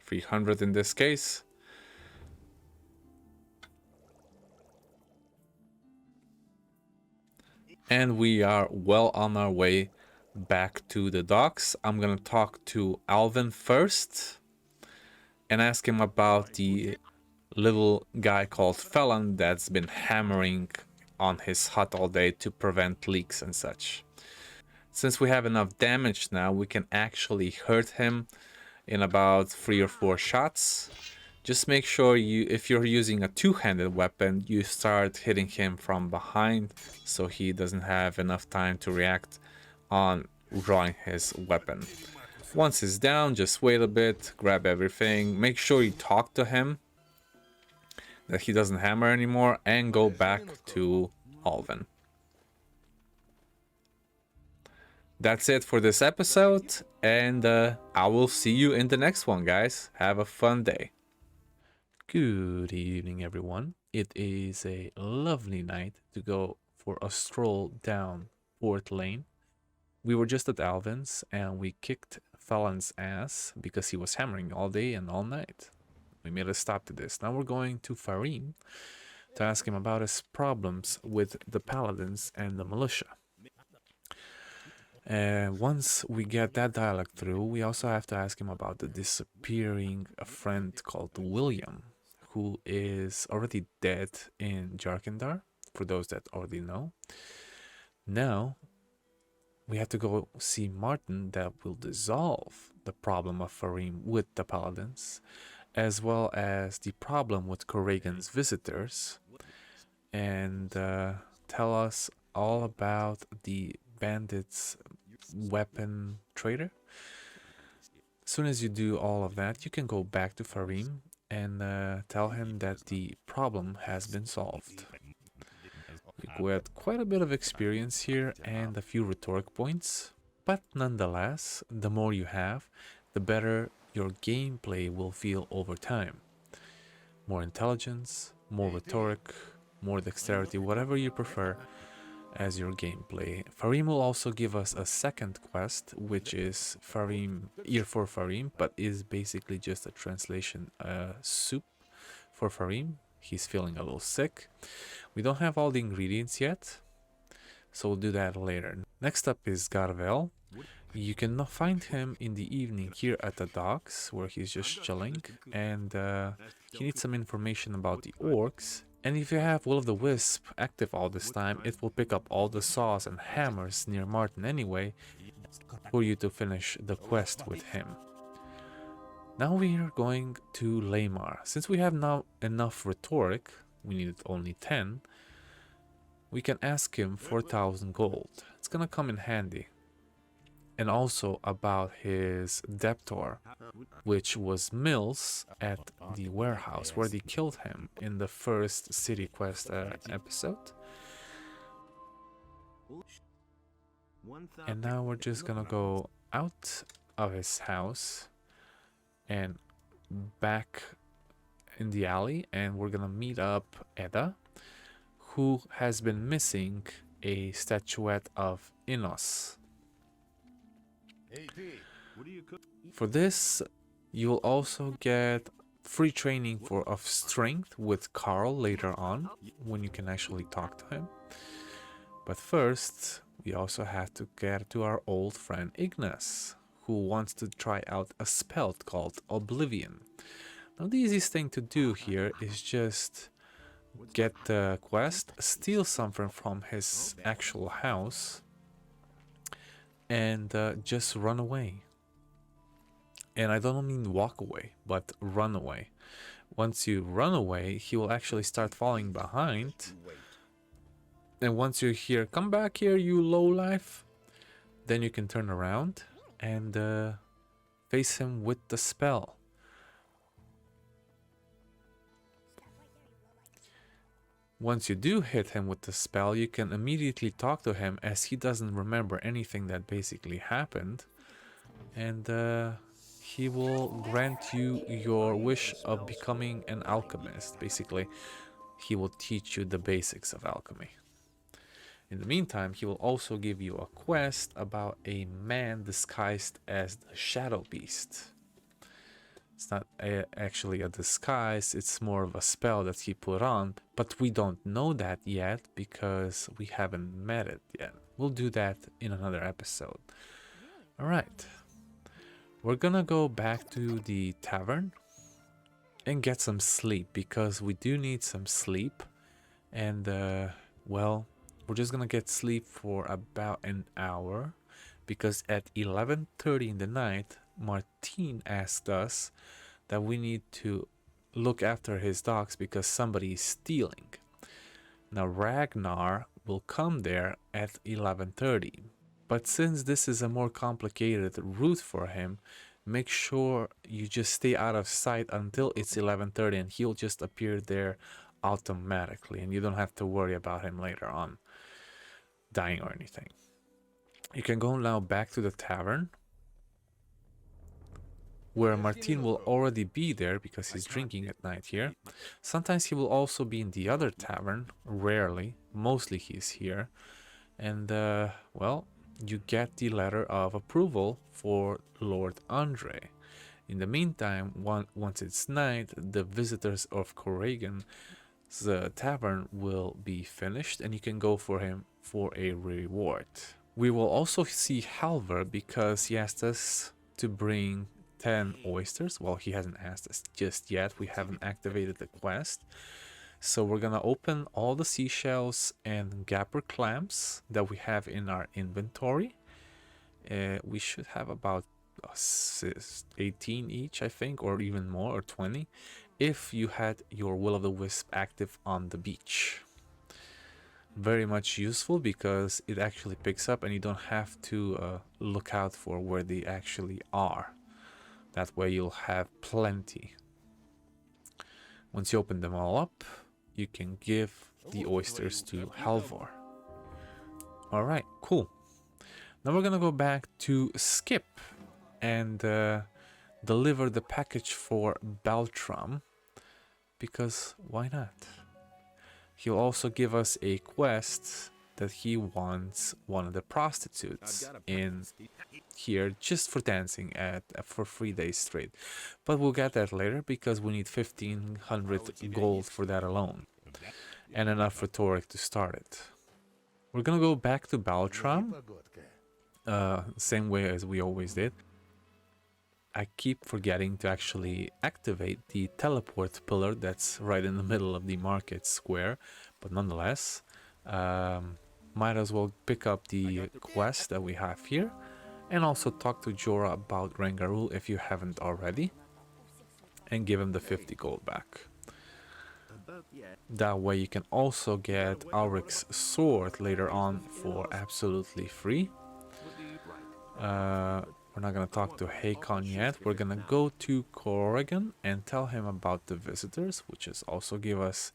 300 in this case. And we are well on our way back to the docks. I'm gonna talk to Alvin first and ask him about the little guy called Felon that's been hammering on his hut all day to prevent leaks and such. Since we have enough damage now, we can actually hurt him in about 3 or 4 shots. Just make sure if you're using a 2-handed weapon, you start hitting him from behind so he doesn't have enough time to react on drawing his weapon. Once he's down, just wait a bit, grab everything, make sure you talk to him that he doesn't hammer anymore, and go back to Alvin. That's it for this episode, and I will see you in the next one, guys. Have a fun day. Good evening, everyone. It is a lovely night to go for a stroll down Port Lane. We were just at Alvin's and we kicked Phalan's ass because he was hammering all day and all night. We made a stop to this. Now we're going to Farim to ask him about his problems with the paladins and the militia. And once we get that dialogue through, we also have to ask him about the disappearing friend called William, who is already dead in Jharkendar, for those that already know. Now, we have to go see Martin that will dissolve the problem of Farim with the paladins, as well as the problem with Corrigan's visitors, and tell us all about the bandits weapon trader. As soon as you do all of that, you can go back to Farim and tell him that the problem has been solved. We had quite a bit of experience here and a few rhetoric points, but nonetheless, the more you have, the better your gameplay will feel over time. More intelligence, more rhetoric, more dexterity, whatever you prefer as your gameplay. Farim will also give us a second quest, which is Farim, Ear for Farim, but is basically just a translation soup for Farim. He's feeling a little sick. We don't have all the ingredients yet, so we'll do that later. Next up is Garvel. You can find him in the evening here at the docks, where he's just chilling, and he needs some information about the orcs. And if you have Will O The Wisp active all this time, it will pick up all the saws and hammers near Martin anyway, for you to finish the quest with him. Now we are going to Lamar. Since we have now enough rhetoric, we needed only 10, we can ask him for 1,000 gold. It's gonna come in handy. And also about his debtor, which was Mills at the warehouse where they killed him in the first city quest episode. And now we're just gonna go out of his house and back in the alley, and we're gonna meet up Edda, who has been missing a statuette of Innos. For this, you will also get free training of strength with Carl later on, when you can actually talk to him. But first, we also have to get to our old friend Ignis, who wants to try out a spell called Oblivion. Now the easiest thing to do here is just get the quest, steal something from his actual house, and just run away. And I don't mean walk away, but run away. Once you run away, he will actually start falling behind. And once you hear, "Come back here, you lowlife," then you can turn around and face him with the spell. Once you do hit him with the spell, you can immediately talk to him, as he doesn't remember anything that basically happened, and he will grant you your wish of becoming an alchemist. Basically, he will teach you the basics of alchemy. In the meantime, he will also give you a quest about a man disguised as the Shadow Beast. It's not actually a disguise, it's more of a spell that he put on, but we don't know that yet because we haven't met it yet. We'll do that in another episode. Alright, we're gonna go back to the tavern and get some sleep, because we do need some sleep. And well, we're just gonna get sleep for about an hour, because at 11:30 in the night, Martin asked us that we need to look after his dogs because somebody is stealing. Now Ragnar will come there at 11:30, but since this is a more complicated route for him, make sure you just stay out of sight until it's 11:30, and he'll just appear there automatically, and you don't have to worry about him later on dying or anything. You can go now back to the tavern, where Martin will already be there because he's drinking at night here. Sometimes he will also be in the other tavern, rarely, mostly he's here. And well, you get the letter of approval for Lord Andre. In the meantime, once it's night, the visitors of Corrigan's tavern will be finished, and you can go for him for a reward. We will also see Halvar because he asked us to bring 10 oysters. Well, he hasn't asked us just yet. We haven't activated the quest. So we're gonna open all the seashells and gapper clams that we have in our inventory. We should have about 18 each, I think, or even more, or 20, if you had your Will O The Wisp active on the beach. Very much useful because it actually picks up and you don't have to look out for where they actually are. That way you'll have plenty. Once you open them all up, you can give the oysters to Halvar. Alright, cool. Now we're gonna go back to Skip and deliver the package for Beltram, because why not? He'll also give us a quest that he wants one of the prostitutes in here just for dancing for 3 days straight. But we'll get that later because we need 1500 gold for that alone, and enough rhetoric to start it. We're gonna go back to Beltram, same way as we always did. I keep forgetting to actually activate the teleport pillar that's right in the middle of the market square, but nonetheless, might as well pick up the quest that we have here and also talk to Jorah about Rangarul if you haven't already, and give him the 50 gold back. That way you can also get Auric's sword later on for absolutely free. We're not going to talk to Hakon yet. We're going to go to Corrigan and tell him about the visitors, which is also give us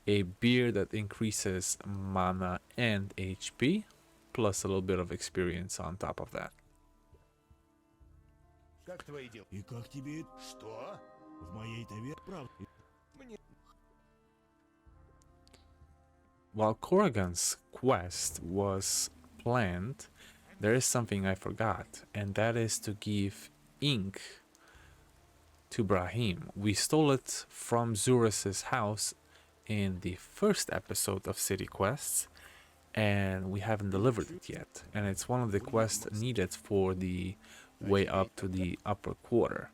a beer that increases mana and HP, plus a little bit of experience on top of that. While Corrigan's quest was planned, there is something I forgot, and that is to give ink to Brahim. We stole it from Zuras's house in the first episode of City Quests, and we haven't delivered it yet. And it's one of the quests needed for the way up to the upper quarter.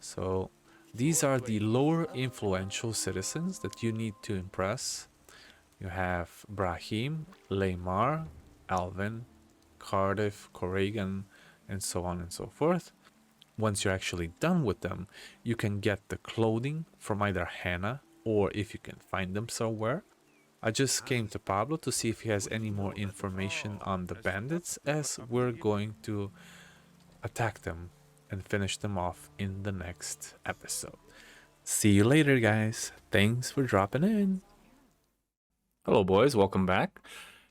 So these are the lower influential citizens that you need to impress. You have Brahim, Leymar, Alvin, Cardiff, Corrigan, and so on and so forth. Once you're actually done with them, you can get the clothing from either Hannah or if you can find them somewhere. I just came to Pablo to see if he has any more information on the bandits, as we're going to attack them and finish them off in the next episode. See you later, guys. Thanks for dropping in. Hello, boys. Welcome back.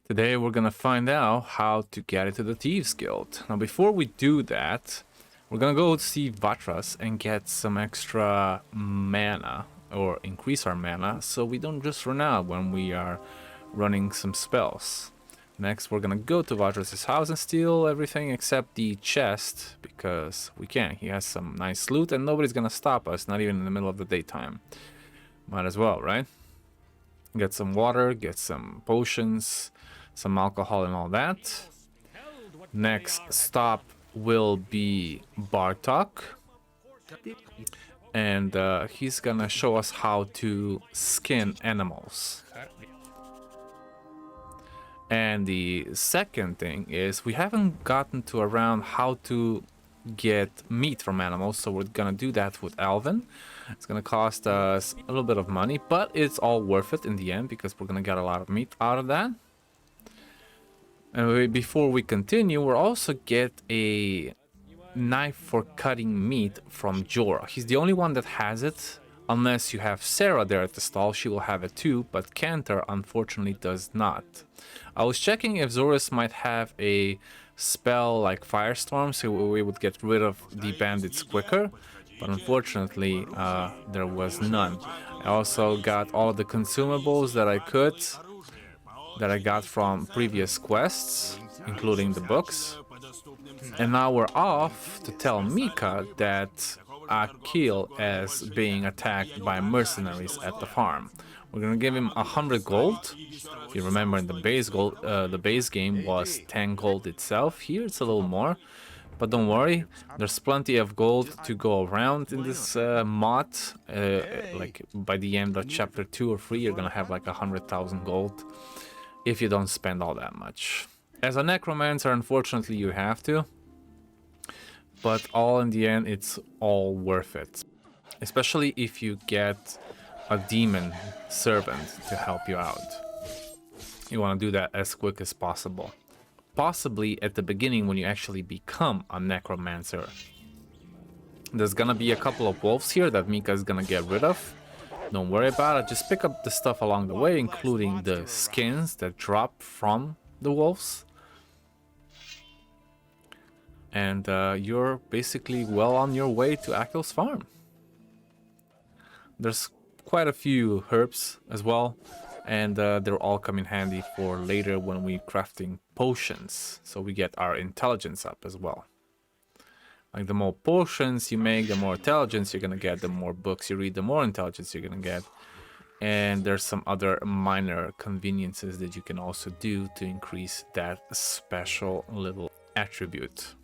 Today we're gonna find out how to get into the Thieves Guild. Now before we do that, we're gonna go see Vatras and get some extra mana, or increase our mana, so we don't just run out when we are running some spells. Next we're gonna go to Vatras' house and steal everything except the chest, because we can. He has some nice loot and nobody's gonna stop us, not even in the middle of the daytime. Might as well, right? Get some water, get some potions, some alcohol and all that. Next stop will be Bartok, and he's gonna show us how to skin animals. And the second thing is we haven't gotten to around how to get meat from animals, so we're gonna do that with Alvin. It's gonna cost us a little bit of money, but it's all worth it in the end because we're gonna get a lot of meat out of that. And before we continue, we'll also get a knife for cutting meat from Jorah. He's the only one that has it, unless you have Sarah there at the stall. She will have it too, but Cantor unfortunately does not. I was checking if Zoras might have a spell like Firestorm, so we would get rid of the bandits quicker, but unfortunately there was none. I also got all of the consumables that I could. that I got from previous quests, including the books. And now we're off to tell Mika that Akil is being attacked by mercenaries at the farm. We're gonna give him 100 gold. If you remember, in the base game was 10 gold itself. Here it's a little more, but don't worry, there's plenty of gold to go around in this mod. Like by the end of chapter 2 or 3, you're gonna have like 100,000 gold if you don't spend all that much. As a necromancer, unfortunately, you have to, but all in the end, it's all worth it, especially if you get a demon servant to help you out. You want to do that as quick as possible. Possibly at the beginning when you actually become a necromancer. There's gonna be a couple of wolves here that Mika is gonna get rid of. Don't worry about it, just pick up the stuff along the way, including the skins that drop from the wolves. And you're basically well on your way to Akil's farm. There's quite a few herbs as well, and they're all come in handy for later when we're crafting potions, so we get our intelligence up as well. Like the more potions you make, the more intelligence you're gonna get, the more books you read, the more intelligence you're gonna get. And there's some other minor conveniences that you can also do to increase that special little attribute.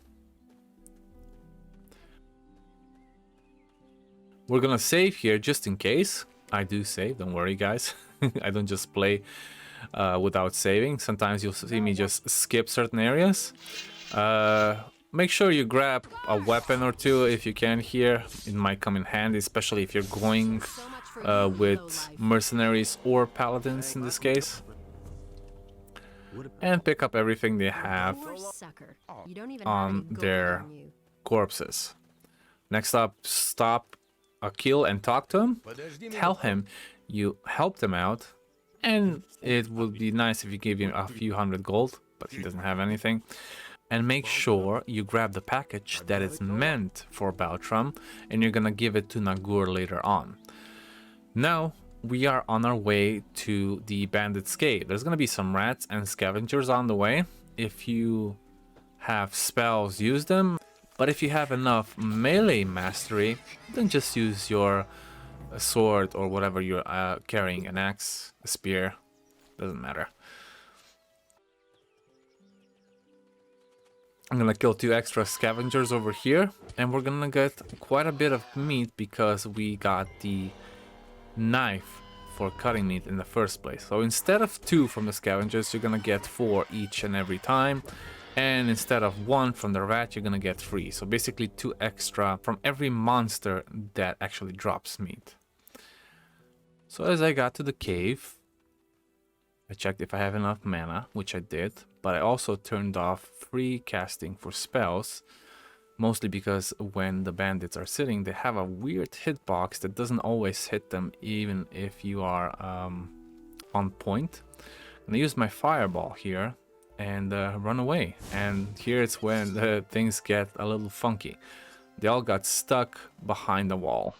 We're gonna save here just in case. I do save, don't worry guys. I don't just play without saving. Sometimes you'll see me just skip certain areas. Make sure you grab a weapon or two if you can here. It might come in handy, especially if you're going with mercenaries or paladins in this case. And pick up everything they have on their corpses. Next up, stop Akil and talk to him. Tell him you helped him out, and it would be nice if you gave him a few hundred gold, but he doesn't have anything. And make sure you grab the package that is meant for Baltram, and you're gonna give it to Nagur later on. Now we are on our way to the bandits' cave. There's gonna be some rats and scavengers on the way. If you have spells, use them. But if you have enough melee mastery, then just use your sword or whatever you're carrying, an axe, a spear, doesn't matter. I'm gonna kill 2 extra scavengers over here, and we're gonna get quite a bit of meat because we got the knife for cutting meat in the first place. So instead of 2 from the scavengers, you're gonna get 4 each and every time. And instead of 1 from the rat, you're gonna get 3. So basically 2 extra from every monster that actually drops meat. So as I got to the cave, I checked if I have enough mana, which I did. But I also turned off free casting for spells. Mostly because when the bandits are sitting, they have a weird hitbox that doesn't always hit them, even if you are on point. I'm gonna use my fireball here and run away. And here it's when things get a little funky. They all got stuck behind the wall.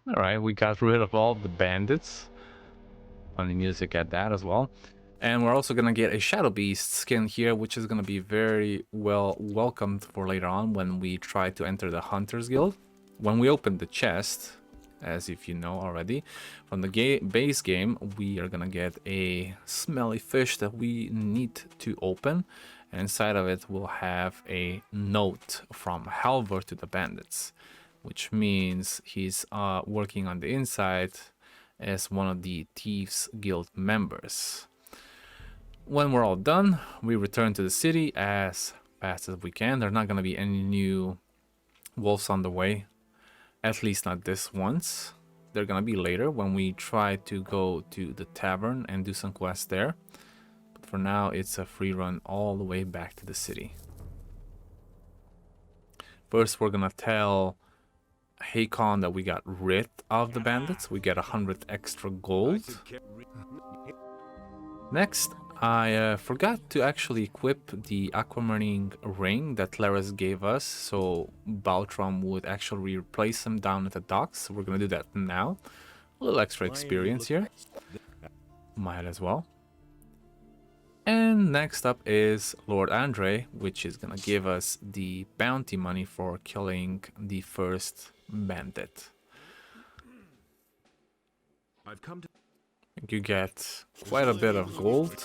Alright, we got rid of all the bandits. Funny music at that as well. And we're also gonna get a Shadow Beast skin here, which is gonna be very well welcomed for later on when we try to enter the Hunters Guild. When we open the chest, as if you know already, from the base game, we are gonna get a smelly fish that we need to open. And inside of it, we'll have a note from Halvor to the bandits, which means he's working on the inside as one of the Thieves Guild members. When we're all done, we return to the city as fast as we can. There are not going to be any new wolves on the way, at least not this once. They're going to be later when we try to go to the tavern and do some quests there. But for now, it's a free run all the way back to the city. First, we're going to tell Hakon that we got rid of the bandits. We get 100 extra gold. Next, I forgot to actually equip the aquamarine ring that Laris gave us, so Baltram would actually replace him down at the docks. So we're gonna do that now. A little extra experience here. Might as well. And next up is Lord Andre, which is gonna give us the bounty money for killing the first bandit. I've come to. You get quite a bit of gold,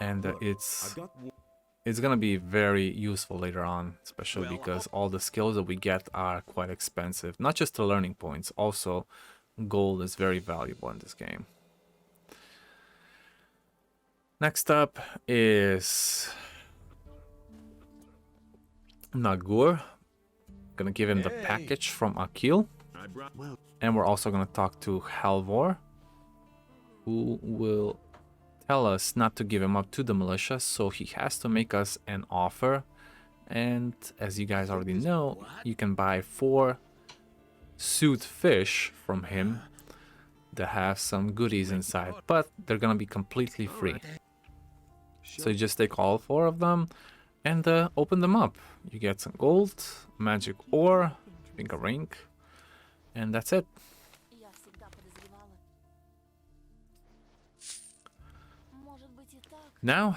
and it's gonna be very useful later on, especially because all the skills that we get are quite expensive. Not just the learning points, also gold is very valuable in this game. Next up is Nagur. Gonna give him the package from Akil, and we're also gonna talk to Halvor, who will tell us not to give him up to the militia, so he has to make us an offer. And as you guys already know, you can buy 4 suit fish from him that have some goodies inside, but they're gonna be completely free. So you just take all 4 of them and open them up. You get some gold, magic ore, I think a ring, and that's it. Now,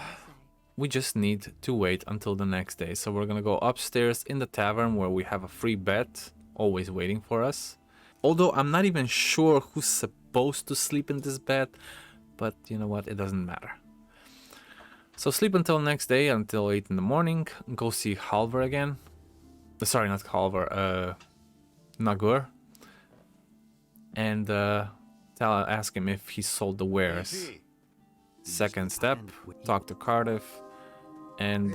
we just need to wait until the next day. So we're gonna go upstairs in the tavern where we have a free bed always waiting for us. Although I'm not even sure who's supposed to sleep in this bed, but you know what, it doesn't matter. So sleep until next day, until 8 in the morning. Go see Halvor again. Sorry, not Halvor, Nagur. And ask him if he sold the wares. Second step, talk to Cardiff, and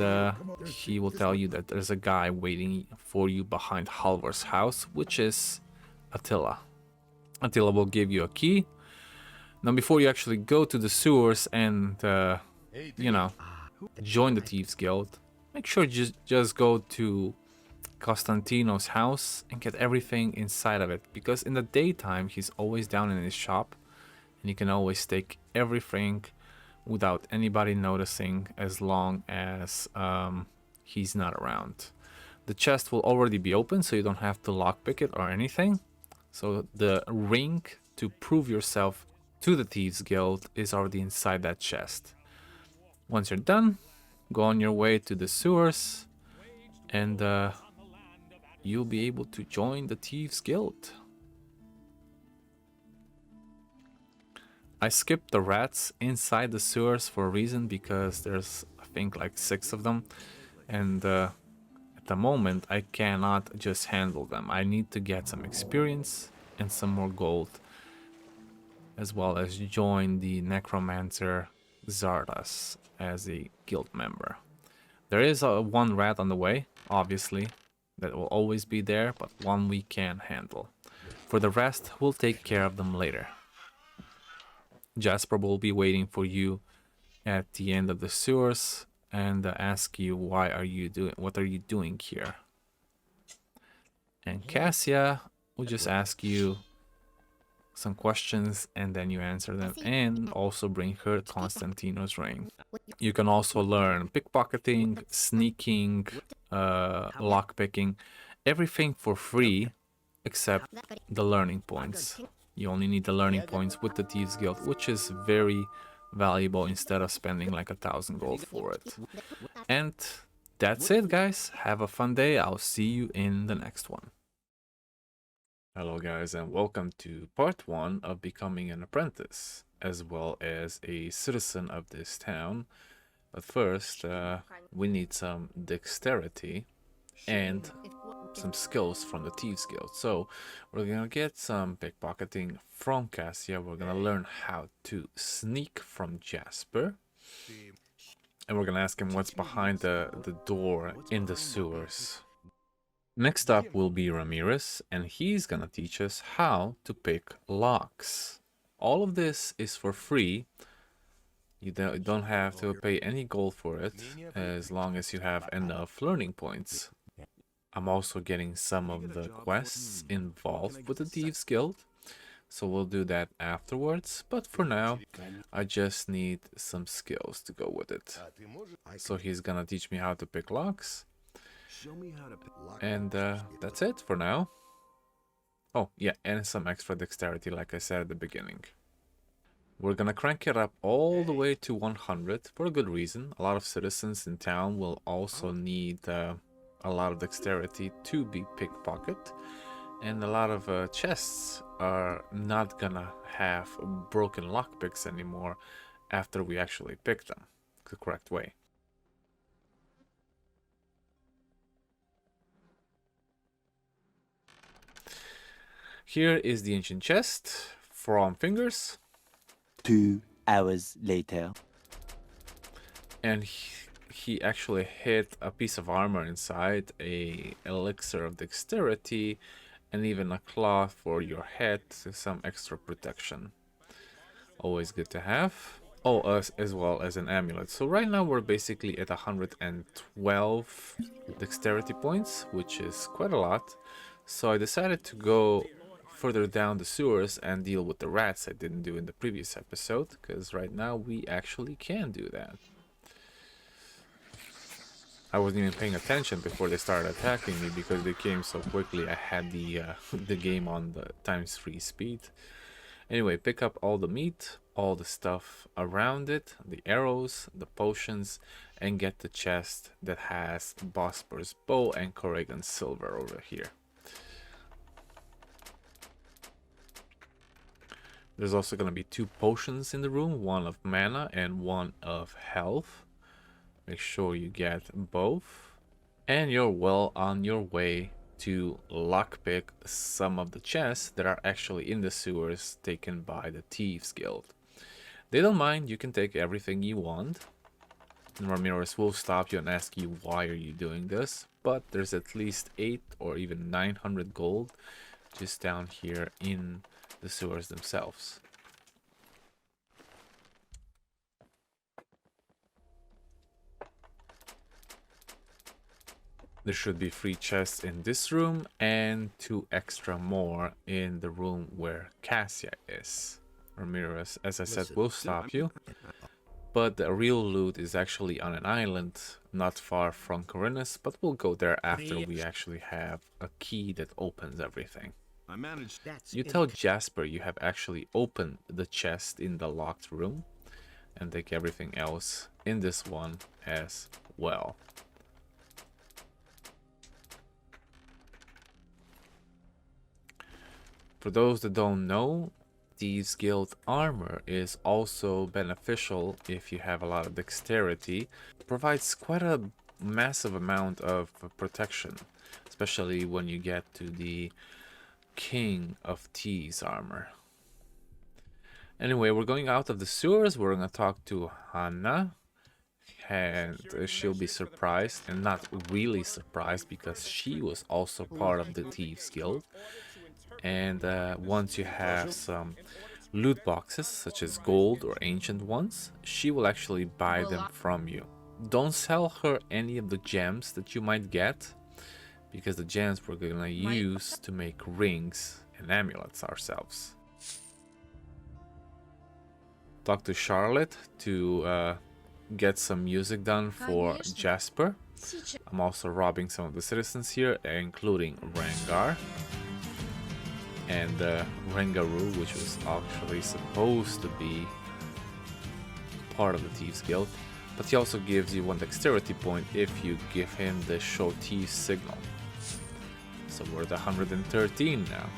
he will tell you that there's a guy waiting for you behind Halvor's house, which is Attila. Attila will give you a key. Now, before you actually go to the sewers and, you know, join the Thieves Guild, make sure you just go to Costantino's house and get everything inside of it, because in the daytime he's always down in his shop, and you can always take everything without anybody noticing, as long as he's not around. The chest will already be open, so you don't have to lockpick it or anything. So the ring to prove yourself to the Thieves Guild is already inside that chest. Once you're done, go on your way to the sewers, and you'll be able to join the Thieves Guild. I skipped the rats inside the sewers for a reason, because there's, I think, like 6 of them, and at the moment I cannot just handle them. I need to get some experience and some more gold, as well as join the necromancer Xardas as a guild member. There is one rat on the way, obviously, that will always be there, but one we can handle. For the rest, we'll take care of them later. Jasper will be waiting for you at the end of the sewers and ask you what are you doing here. And Cassia will just ask you some questions and then you answer them, and also bring her Constantino's ring. You can also learn pickpocketing, sneaking, lockpicking, everything for free except the learning points. You only need the learning points with the Thieves Guild, which is very valuable instead of spending like 1,000 gold for it. And that's it, guys. Have a fun day. I'll see you in the next one. Hello guys, and welcome to part 1 of becoming an apprentice, as well as a citizen of this town. But first, we need some dexterity and some skills from the Thieves Guild. So we're gonna get some pickpocketing from Cassia. We're gonna learn how to sneak from Jasper. And we're gonna ask him what's behind the door in the sewers. Next up will be Ramirez, and he's gonna teach us how to pick locks. All of this is for free. You don't have to pay any gold for it, as long as you have enough learning points. I'm also getting some of the quests involved with the Thieves Guild, so we'll do that afterwards. But for now, I just need some skills to go with it. So he's gonna teach me how to pick locks. And that's it for now. Oh yeah, and some extra dexterity like I said at the beginning. We're gonna crank it up all the way to 100 for a good reason. A lot of citizens in town will also need a lot of dexterity to be pickpocket. And a lot of chests are not gonna have broken lockpicks anymore after we actually pick them the correct way. Here is the ancient chest from Fingers. 2 hours later. And he actually hid a piece of armor inside, a elixir of dexterity, and even a cloth for your head, some extra protection. Always good to have. Oh, as well as an amulet. So right now we're basically at 112 dexterity points, which is quite a lot. So I decided to go further down the sewers and deal with the rats I didn't do in the previous episode, because right now we actually can do that. I wasn't even paying attention before they started attacking me because they came so quickly. I had the game on the ×3 speed. Anyway, pick up all the meat, all the stuff around it, the arrows, the potions, and get the chest that has Bosper's bow and Corrigan's silver over here. There's also going to be 2 potions in the room, one of mana and one of health. Make sure you get both. And you're well on your way to lockpick some of the chests that are actually in the sewers taken by the Thieves Guild. They don't mind, you can take everything you want. And Ramirez will stop you and ask you why are you doing this. But there's at least 8 or even 900 gold just down here in the sewers themselves. There should be 3 chests in this room and 2 extra more in the room where Cassia is. Ramirez, as I said, will stop you. But the real loot is actually on an island not far from Khorinis, but we'll go there after we actually have a key that opens everything. I managed. You tell Jasper you have actually opened the chest in the locked room and take everything else in this one as well. For those that don't know, Thieves Guild armor is also beneficial if you have a lot of dexterity. It provides quite a massive amount of protection, especially when you get to the King of Thieves armor. Anyway, we're going out of the sewers. We're gonna talk to Hannah, and she'll be surprised, and not really surprised because she was also part of the Thieves Guild. And once you have some loot boxes, such as gold or ancient ones, she will actually buy them from you. Don't sell her any of the gems that you might get, because the gems we're gonna use to make rings and amulets ourselves. Talk to Charlotte to get some music done for Jasper. I'm also robbing some of the citizens here, including Rengar and Rengaru, which was actually supposed to be part of the Thieves Guild, but he also gives you 1 dexterity point if you give him the show Thieves signal. So we're at 113 now.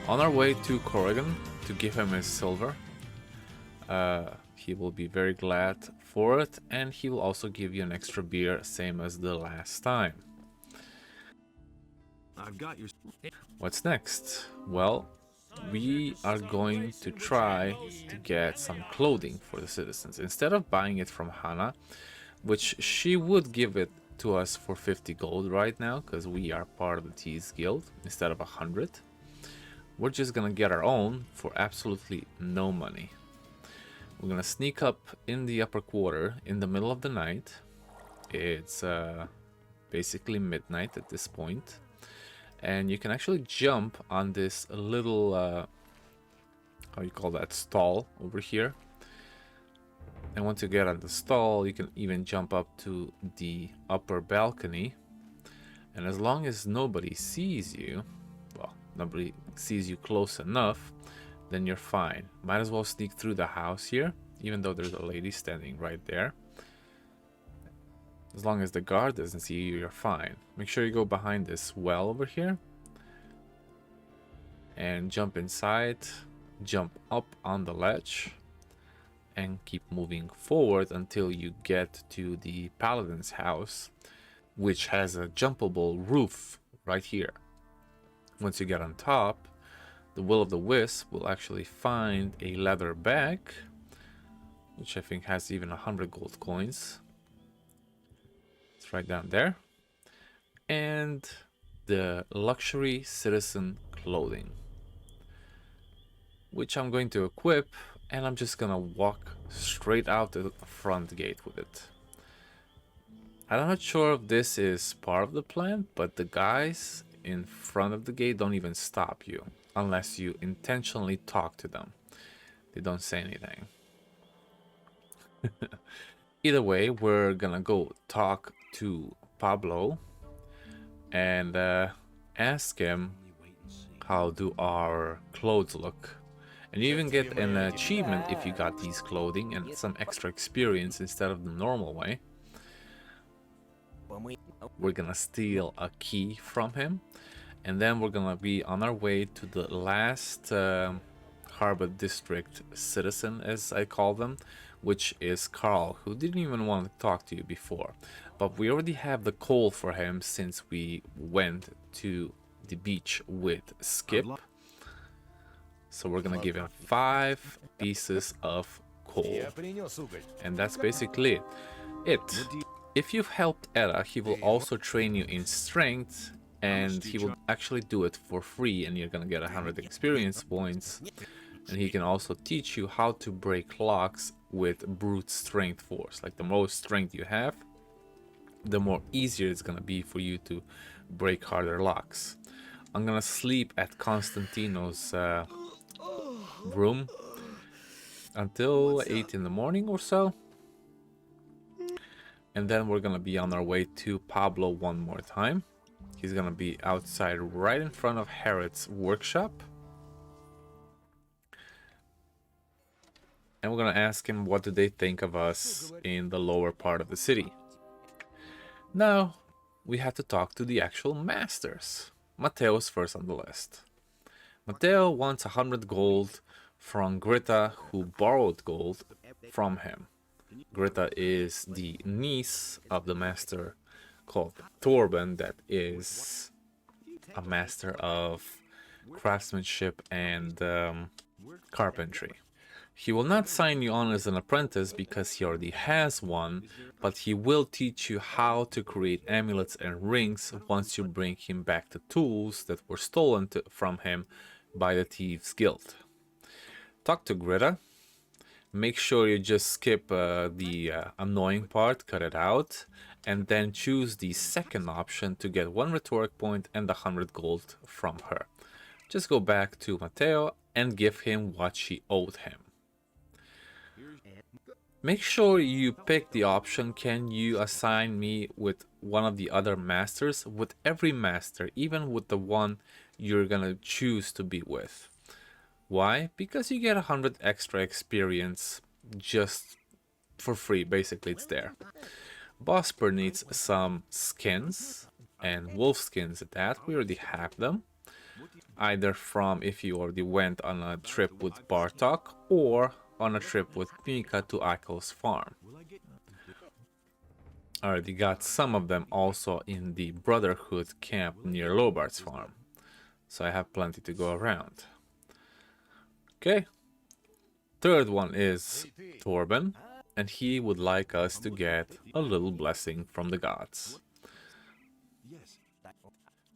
On our way to Corrigan to give him his silver. He will be very glad for it, and he will also give you an extra beer, same as the last time. I've got your... What's next? Well, we are going to try to get some clothing for the citizens. Instead of buying it from Hannah, which she would give it to us for 50 gold right now, because we are part of the Thieves Guild, instead of 100. We're just gonna get our own for absolutely no money. We're gonna sneak up in the upper quarter in the middle of the night. It's basically midnight at this point. And you can actually jump on this little, how you call that, stall over here. And once you get on the stall, you can even jump up to the upper balcony. And as long as nobody sees you, well, nobody sees you close enough, then you're fine. Might as well sneak through the house here, even though there's a lady standing right there. As long as the guard doesn't see you, you're fine. Make sure you go behind this well over here. And jump inside, jump up on the ledge. And keep moving forward until you get to the paladin's house, which has a jumpable roof right here. Once you get on top, the Will O The Wisp will actually find a leather bag, which I think has even 100 gold coins. It's right down there. And the luxury citizen clothing, which I'm going to equip. And I'm just gonna walk straight out the front gate with it. I'm not sure if this is part of the plan, but the guys in front of the gate don't even stop you unless you intentionally talk to them. They don't say anything. Either way, we're gonna go talk to Pablo and ask him how do our clothes look. And you even get an achievement if you got these clothing and some extra experience instead of the normal way. We're gonna steal a key from him. And then we're gonna be on our way to the last Harbor District citizen, as I call them, which is Carl, who didn't even want to talk to you before. But we already have the coal for him since we went to the beach with Skip. So we're gonna give him 5 pieces of coal. And that's basically it. If you've helped Era, he will also train you in strength, and he will actually do it for free, and you're gonna get 100 experience points. And he can also teach you how to break locks with brute strength force. Like the more strength you have, the more easier it's gonna be for you to break harder locks. I'm gonna sleep at Constantino's room until 8 in the morning or so, and then we're gonna be on our way to Pablo one more time. He's gonna be outside right in front of Harrod's workshop, and we're gonna ask him what do they think of us in the lower part of the city. Now we have to talk to the actual masters. Matteo's first on the list. Matteo wants 100 gold from Greta, who borrowed gold from him. Greta is the niece of the master called Torben, that is a master of craftsmanship and carpentry. He will not sign you on as an apprentice because he already has one, but he will teach you how to create amulets and rings once you bring him back the tools that were stolen from him by the Thieves Guild. Talk to Greta. Make sure you just skip the annoying part, cut it out, and then choose the second option to get 1 rhetoric point and 100 gold from her. Just go back to Matteo and give him what she owed him. Make sure you pick the option, can you assign me with one of the other masters? With every master, even with the one you're gonna choose to be with. Why? Because you get 100 extra experience just for free, basically it's there. Bosper needs some skins, and wolf skins at that, we already have them. Either from if you already went on a trip with Bartok, or on a trip with Mika to Eichel's farm. already got some of them also in the Brotherhood camp near Lobart's farm. So I have plenty to go around. Okay. Third one is Torben, and he would like us to get a little blessing from the gods.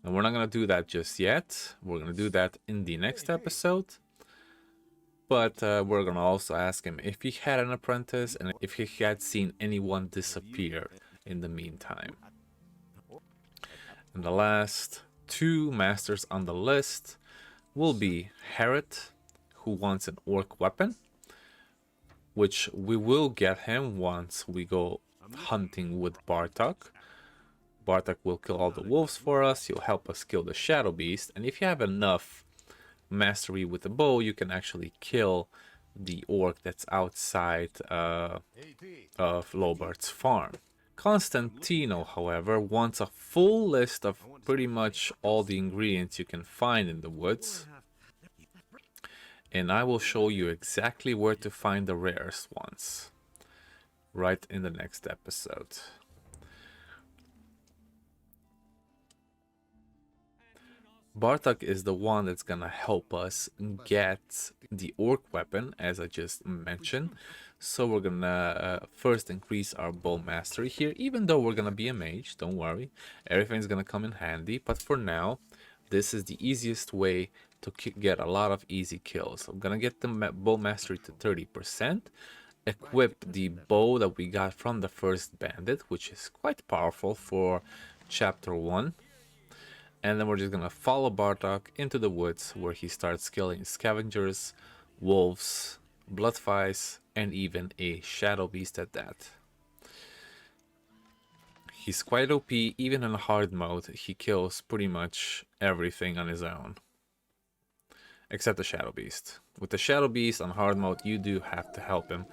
And we're not going to do that just yet. We're going to do that in the next episode. But we're going to also ask him if he had an apprentice and if he had seen anyone disappear in the meantime. And the last two masters on the list will be Harrod, who wants an orc weapon, which we will get him once we go hunting with Bartok. Bartok will kill all the wolves for us, he'll help us kill the shadow beast, and if you have enough mastery with the bow, you can actually kill the orc that's outside of Lobart's farm. Constantino, however, wants a full list of pretty much all the ingredients you can find in the woods. And I will show you exactly where to find the rarest ones right in the next episode. Bartok is the one that's gonna help us get the orc weapon, as I just mentioned. So we're gonna first increase our bow mastery here, even though we're gonna be a mage, don't worry. Everything's gonna come in handy, but for now, this is the easiest way to get a lot of easy kills. I'm gonna get the bow mastery to 30%, equip the bow that we got from the first bandit, which is quite powerful for chapter 1. And then we're just gonna follow Bartok into the woods where he starts killing scavengers, wolves, bloodflies, and even a shadow beast at that. He's quite OP, even in hard mode, he kills pretty much everything on his own. Except the shadow beast. With the shadow beast on hard mode, you do have to help him.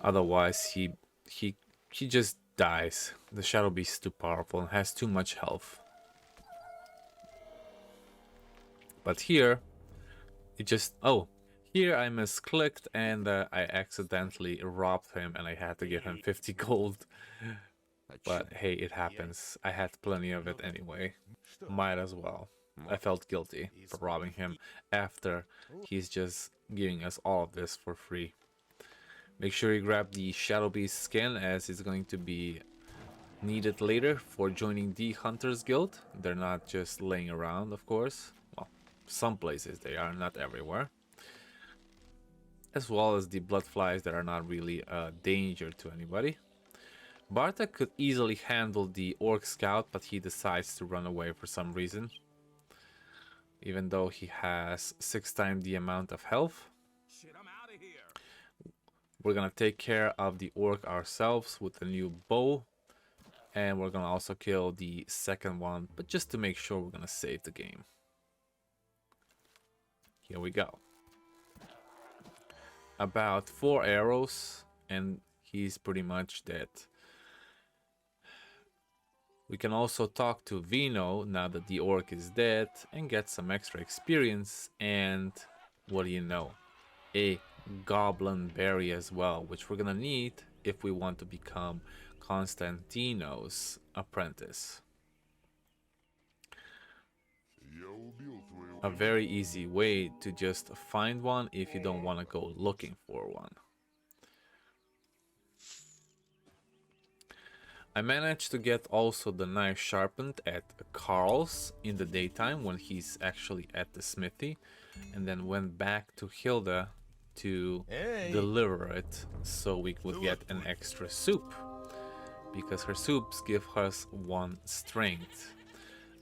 Otherwise, he just dies. The shadow beast is too powerful and has too much health. But here, it just... oh, here I misclicked and I accidentally robbed him and I had to give him 50 gold. But hey, it happens. I had plenty of it anyway. Might as well. I felt guilty for robbing him after he's just giving us all of this for free. Make sure you grab the Shadow Beast skin, as it's going to be needed later for joining the Hunters Guild. They're not just laying around, of course. Well, some places they are, not everywhere. As well as the bloodflies that are not really a danger to anybody. Bartok could easily handle the Orc Scout, but he decides to run away for some reason. Even though he has 6 times the amount of health. Shit, I'm out of here. We're gonna take care of the Orc ourselves with the new bow. And we're gonna also kill the second one, but just to make sure we're gonna save the game. Here we go. About 4 arrows and he's pretty much dead. We can also talk to Vino now that the orc is dead and get some extra experience, and what do you know, a goblin berry as well, which we're gonna need if we want to become Constantino's apprentice. A very easy way to just find one if you don't want to go looking for one. I managed to get also the knife sharpened at Carl's in the daytime when he's actually at the smithy, and then went back to Hilda to deliver it so we could get an extra soup, because her soups give us 1 strength,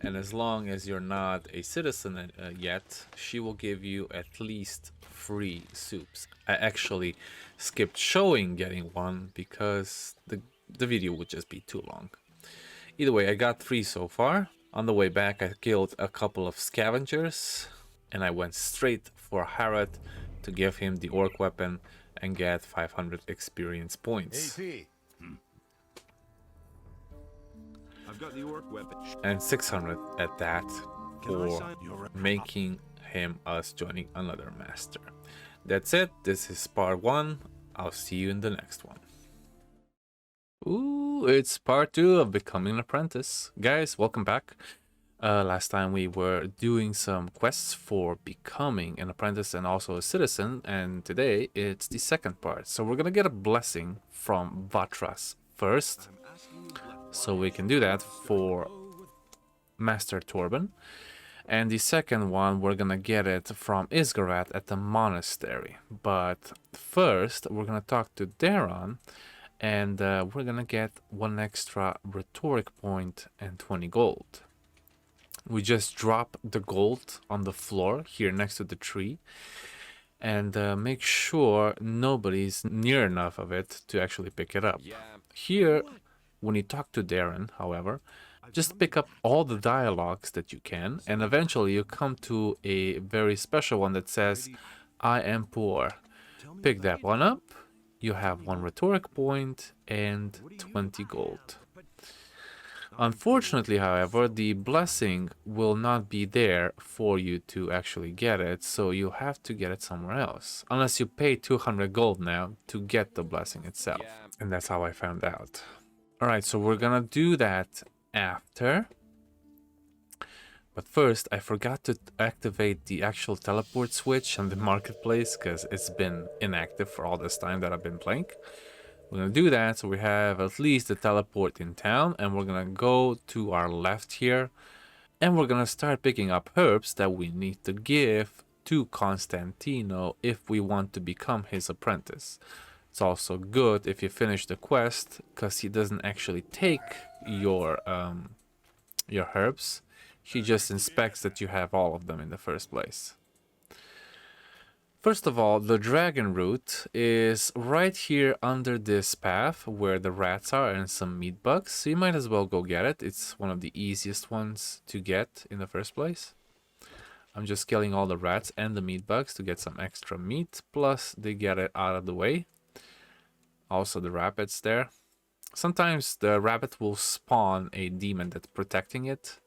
and as long as you're not a citizen yet, she will give you at least 3 soups. I actually skipped showing getting one because the video would just be too long. Either way, I got 3 so far. On the way back, I killed a couple of scavengers, and I went straight for Harrod to give him the orc weapon and get 500 experience points. I've got the orc weapon. And 600 at that for making him us joining another master. That's it. This is part 1. I'll see you in the next one. Ooh, it's part 2 of becoming an apprentice. Guys, welcome back. Last time we were doing some quests for becoming an apprentice and also a citizen, and today it's the second part. So we're gonna get a blessing from Vatras first, so we can do that for Master Torben. And the second one, we're gonna get it from Isgarath at the monastery. But first, we're gonna talk to Daron, and we're gonna get 1 extra rhetoric point and 20 gold. We just drop the gold on the floor here next to the tree, and make sure nobody's near enough of it to actually pick it up. Here, when you talk to Darren, however, just pick up all the dialogues that you can, and eventually you come to a very special one that says, I am poor. Pick that one up. You have 1 rhetoric point and 20 gold. Unfortunately, however, the blessing will not be there for you to actually get it, so you have to get it somewhere else. Unless you pay 200 gold now to get the blessing itself. And that's how I found out. Alright, so we're gonna do that after. But first, I forgot to activate the actual teleport switch on the marketplace because it's been inactive for all this time that I've been playing. We're going to do that so we have at least the teleport in town, and we're going to go to our left here, and we're going to start picking up herbs that we need to give to Constantino if we want to become his apprentice. It's also good if you finish the quest because he doesn't actually take your herbs. He just inspects that you have all of them in the first place. First of all, the dragon root is right here under this path where the rats are and some meat bugs. So you might as well go get it. It's one of the easiest ones to get in the first place. I'm just killing all the rats and the meat bugs to get some extra meat. Plus they get it out of the way. Also the rabbits there. Sometimes the rabbit will spawn a demon that's protecting it,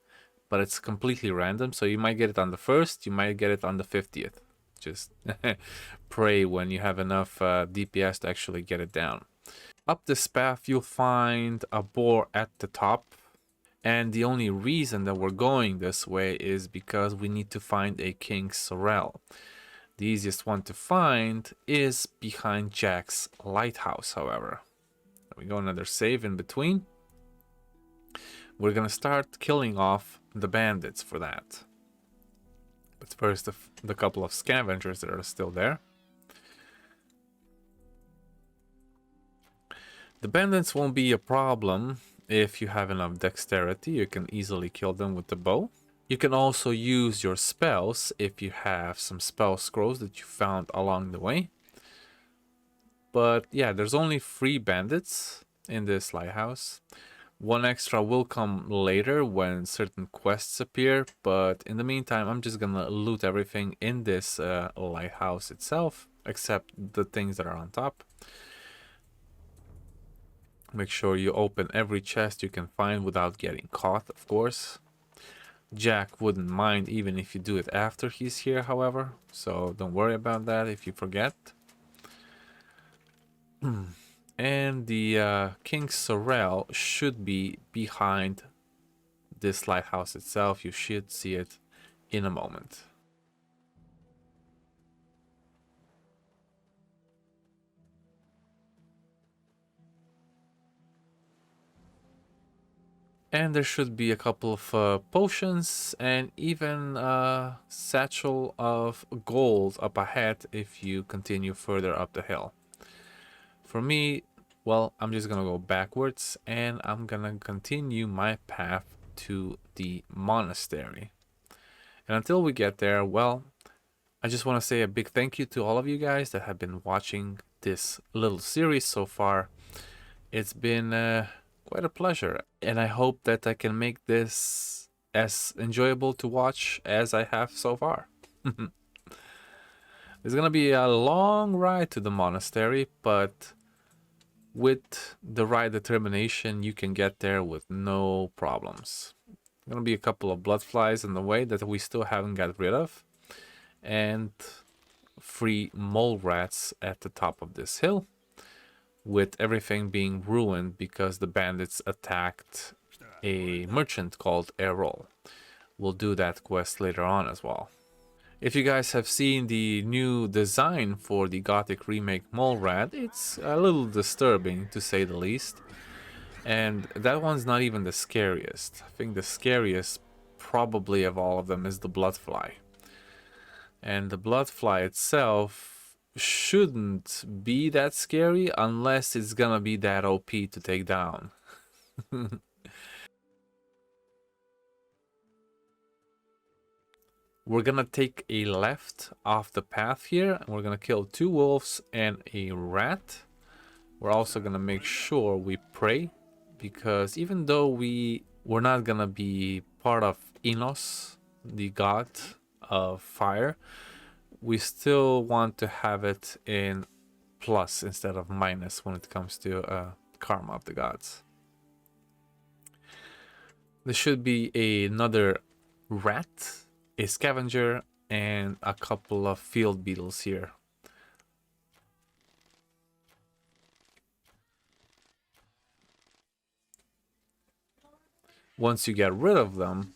but it's completely random, so you might get it on the 1st, you might get it on the 50th. Just pray when you have enough DPS to actually get it down. Up this path, you'll find a boar at the top, and the only reason that we're going this way is because we need to find a King Sorrel. The easiest one to find is behind Jack's lighthouse, however. We go another save in between. We're gonna start killing off the bandits for that. But first, the couple of scavengers that are still there. The bandits won't be a problem if you have enough dexterity. You can easily kill them with the bow. You can also use your spells if you have some spell scrolls that you found along the way. But yeah, there's only 3 bandits in this lighthouse. 1 extra will come later when certain quests appear, but in the meantime, I'm just gonna loot everything in this lighthouse itself, except the things that are on top. Make sure you open every chest you can find without getting caught, of course. Jack wouldn't mind even if you do it after he's here, however, so don't worry about that if you forget. And the King Sorrel should be behind this lighthouse itself. You should see it in a moment. And there should be a couple of potions and even a satchel of gold up ahead if you continue further up the hill. For me, well, I'm just gonna go backwards and I'm gonna continue my path to the monastery. And until we get there, well, I just want to say a big thank you to all of you guys that have been watching this little series so far. It's been quite a pleasure, and I hope that I can make this as enjoyable to watch as I have so far. It's gonna be a long ride to the monastery, but with the right determination, you can get there with no problems. Gonna be a couple of blood flies in the way that we still haven't got rid of, and 3 mole rats at the top of this hill. with everything being ruined because the bandits attacked a merchant called Errol. We'll do that quest later on as well. If you guys have seen the new design for the Gothic remake Mole Rat, it's a little disturbing to say the least. And that one's not even the scariest. I think the scariest probably of all of them is the Bloodfly. And the Bloodfly itself shouldn't be that scary unless it's gonna be that OP to take down. We're gonna take a left off the path here, and we're gonna kill 2 wolves and a rat. We're also gonna make sure we pray, because even though we're not gonna be part of Innos, the god of fire, we still want to have it in plus instead of minus when it comes to karma of the gods. There should be another rat, a scavenger, and a couple of field beetles here. Once you get rid of them,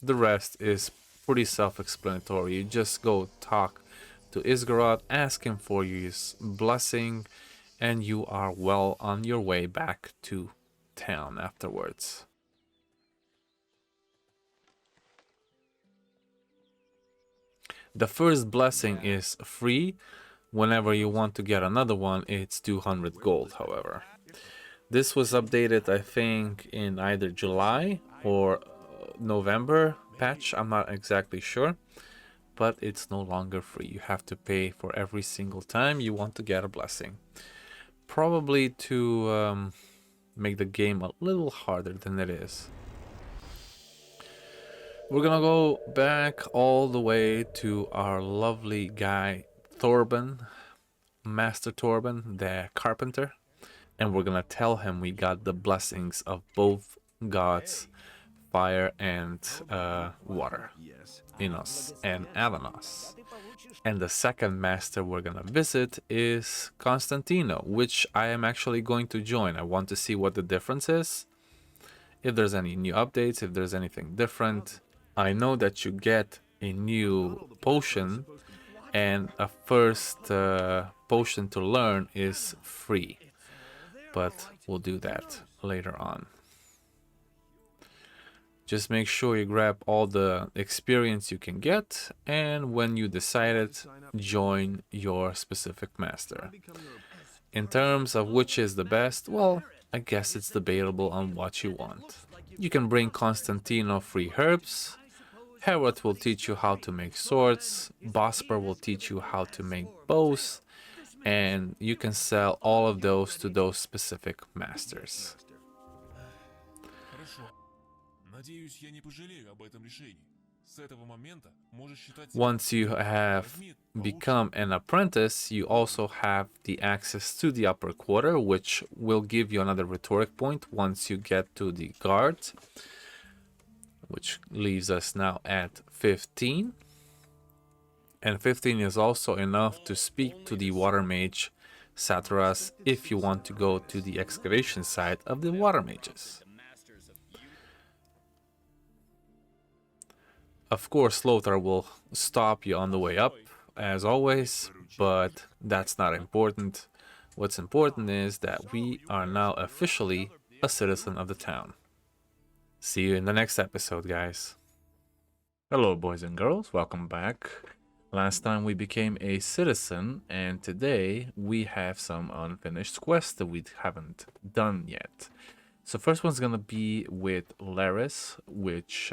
the rest is pretty self-explanatory. You just go talk to Xardas, ask him for his blessing, and you are well on your way back to town afterwards. The first blessing is free. Whenever you want to get another one, it's 200 gold, however. This was updated, I think, in either July or November patch. I'm not exactly sure. But it's no longer free. You have to pay for every single time you want to get a blessing. Probably to make the game a little harder than it is. We're gonna go back all the way to our lovely guy Thorben, Master Thorben, the carpenter, and we're gonna tell him we got the blessings of both gods, fire and water, Innos and Avanos. And the second master we're gonna visit is Constantino, which I am actually going to join. I want to see what the difference is, if there's any new updates, if there's anything different. I know that you get a new potion, and a first potion to learn is free, but we'll do that later on. Just make sure you grab all the experience you can get, and when you decide it, join your specific master. In terms of which is the best, well, I guess it's debatable on what you want. You can bring Constantino free herbs, Herod will teach you how to make swords, Bosper will teach you how to make bows, and you can sell all of those to those specific masters. Once you have become an apprentice, you also have the access to the upper quarter, which will give you another rhetoric point once you get to the guard, which leaves us now at 15. And 15 is also enough to speak to the Water Mage Xardas if you want to go to the excavation site of the Water Mages. Of course, Lothar will stop you on the way up, as always, but that's not important. What's important is that we are now officially a citizen of the town. See you in the next episode, guys. Hello, boys and girls, welcome back. Last time we became a citizen, and today we have some unfinished quests that we haven't done yet. So first one's gonna be with Laris, which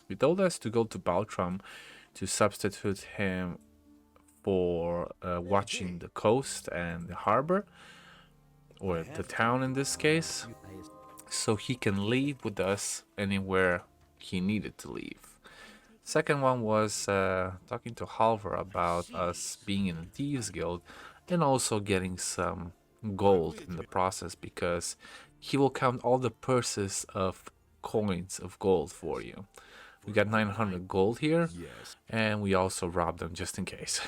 he told us to go to Baltram to substitute him for watching the coast and the harbor, or the town in this case, so he can leave with us anywhere he needed to leave. Second one was talking to Halvar about us being in a Thieves Guild and also getting some gold in the process, because he will count all the purses of coins of gold for you. We got 900 gold here, and we also robbed them just in case.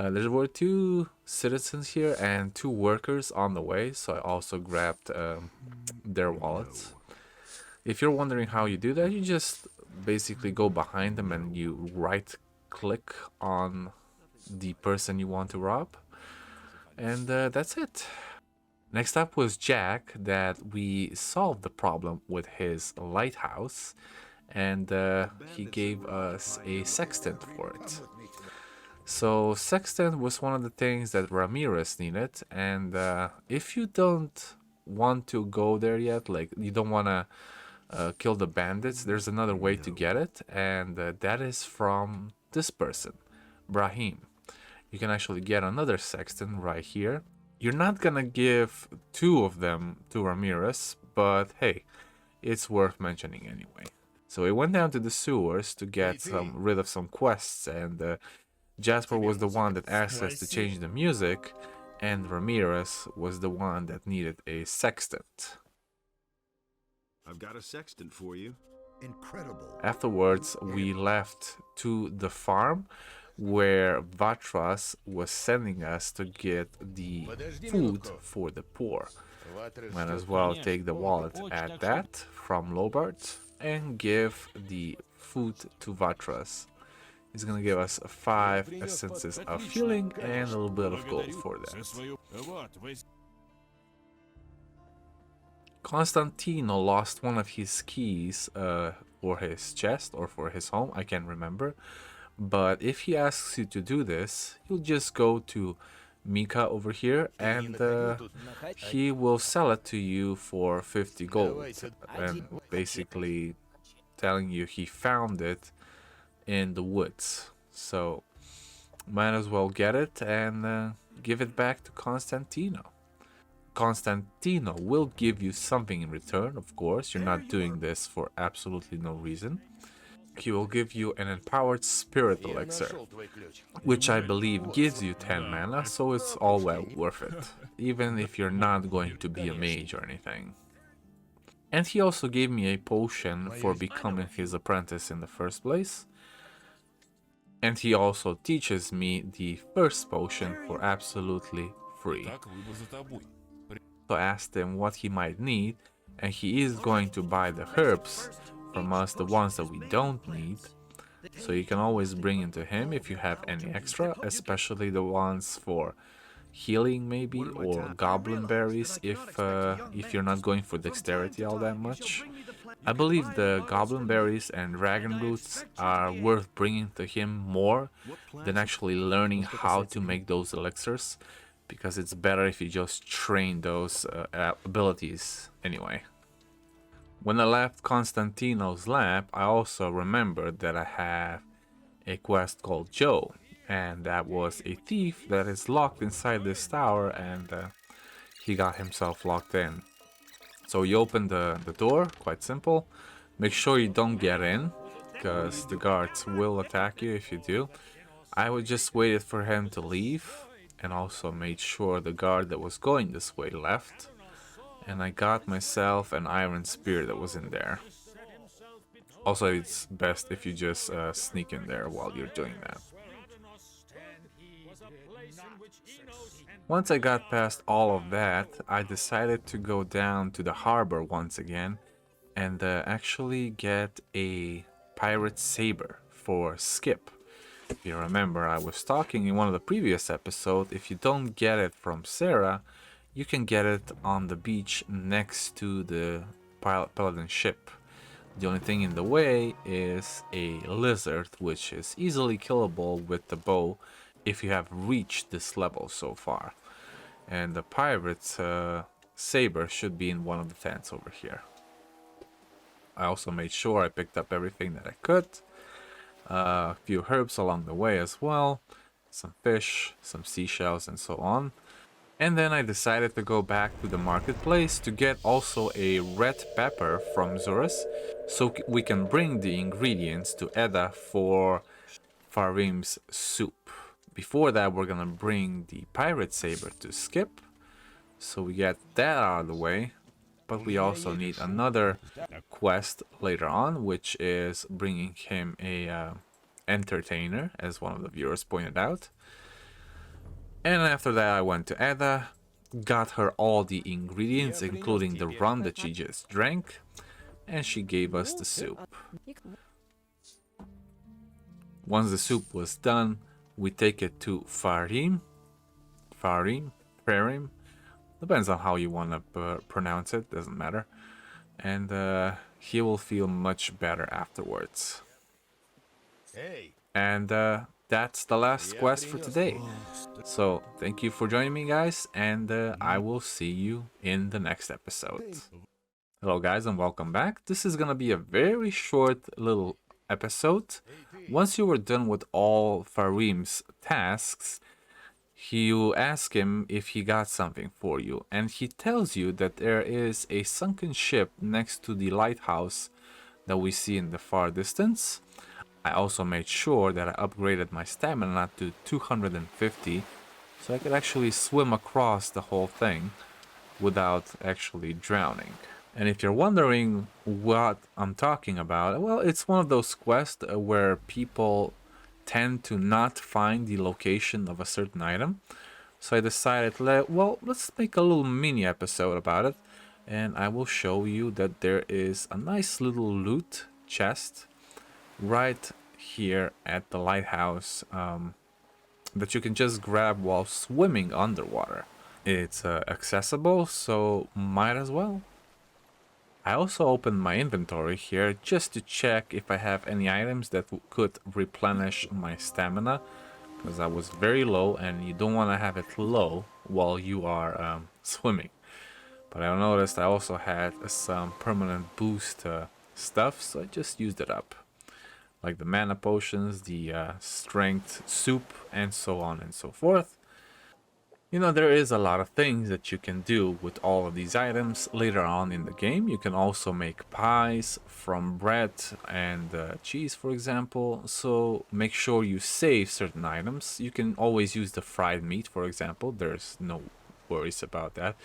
There were 2 citizens here and 2 workers on the way, so I also grabbed their wallets. If you're wondering how you do that, you just basically go behind them and you right click on the person you want to rob, and that's it. Next up was Jack, that we solved the problem with his lighthouse, and he gave us a sextant for it. So sextant was one of the things that Ramirez needed, and if you don't want to go there yet, like you don't want to kill the bandits, there's another way to get it, and that is from this person, Brahim. You can actually get another sextant right here. You're not gonna give 2 of them to Ramirez, but hey, it's worth mentioning anyway. So we went down to the sewers to get rid of some quests, and Jasper was the one that asked us to change the music, and Ramirez was the one that needed a sextant. I've got a sextant for you. Incredible. Afterwards, we left to the farm where Vatras was sending us to get the food for the poor. Might as well take the wallet at that from Lobart and give the food to Vatras. He's gonna give us 5 essences of healing and a little bit of gold for that. Constantino lost one of his keys for his chest or for his home, I can't remember. But if he asks you to do this, you'll just go to Mika over here and he will sell it to you for 50 gold. And basically telling you he found it in the woods. So might as well get it and give it back to Constantino. Constantino will give you something in return, of course. You're not doing this for absolutely no reason. He will give you an empowered spirit elixir, which I believe gives you 10 mana, so it's all well worth it, even if you're not going to be a mage or anything. And he also gave me a potion for becoming his apprentice in the first place. And he also teaches me the first potion for absolutely free. So I asked him what he might need, and he is going to buy the herbs from us, the ones that we don't need. So you can always bring into him if you have any extra, especially the ones for healing maybe, or goblin berries if you're not going for dexterity all that much. I believe the goblin berries and dragon roots are worth bringing to him more than actually learning how to make those elixirs, because it's better if you just train those abilities anyway. When I left Constantino's lab, I also remembered that I have a quest called Joe, and that was a thief that is locked inside this tower, and he got himself locked in. So you open the door, quite simple. Make sure you don't get in, because the guards will attack you if you do. I would just waited for him to leave, and also made sure the guard that was going this way left. And I got myself an iron spear that was in there. Also, it's best if you just sneak in there while you're doing that. Once I got past all of that, I decided to go down to the harbor once again and actually get a pirate saber for Skip. If you remember, I was talking in one of the previous episodes, if you don't get it from Sarah, you can get it on the beach next to the paladin ship. The only thing in the way is a lizard, which is easily killable with the bow if you have reached this level so far. And the pirate's saber should be in one of the tents over here. I also made sure I picked up everything that I could. A few herbs along the way as well. Some fish, some seashells, and so on. And then I decided to go back to the marketplace to get also a red pepper from Zurus, so we can bring the ingredients to Edda for Farim's soup. Before that, we're gonna bring the pirate saber to Skip, so we get that out of the way. But we also need another quest later on, which is bringing him a entertainer, as one of the viewers pointed out. And after that I went to Ada, got her all the ingredients including the rum that she just drank, and she gave us the soup. Once the soup was done, we take it to Farim, depends on how you want to pronounce it, doesn't matter. And he will feel much better afterwards. And that's the last quest for today. So thank you for joining me, guys, and I will see you in the next episode. Hello guys, and welcome back. This is gonna be a very short little episode. Once you were done with all Farim's tasks, you ask him if he got something for you, and he tells you that there is a sunken ship next to the lighthouse that we see in the far distance. I also made sure that I upgraded my stamina to 250, so I could actually swim across the whole thing without actually drowning. And if you're wondering what I'm talking about, well, it's one of those quests where people tend to not find the location of a certain item. So I decided, let's make a little mini episode about it, and I will show you that there is a nice little loot chest right here at the lighthouse that you can just grab while swimming underwater. It's accessible, so might as well. I also opened my inventory here just to check if I have any items that could replenish my stamina, because I was very low and you don't want to have it low while you are swimming. But I noticed I also had some permanent boost stuff, so I just used it up, like the mana potions, the strength soup, and so on and so forth. You know, there is a lot of things that you can do with all of these items later on in the game. You can also make pies from bread and cheese, for example. So make sure you save certain items. You can always use the fried meat, for example. There's no worries about that.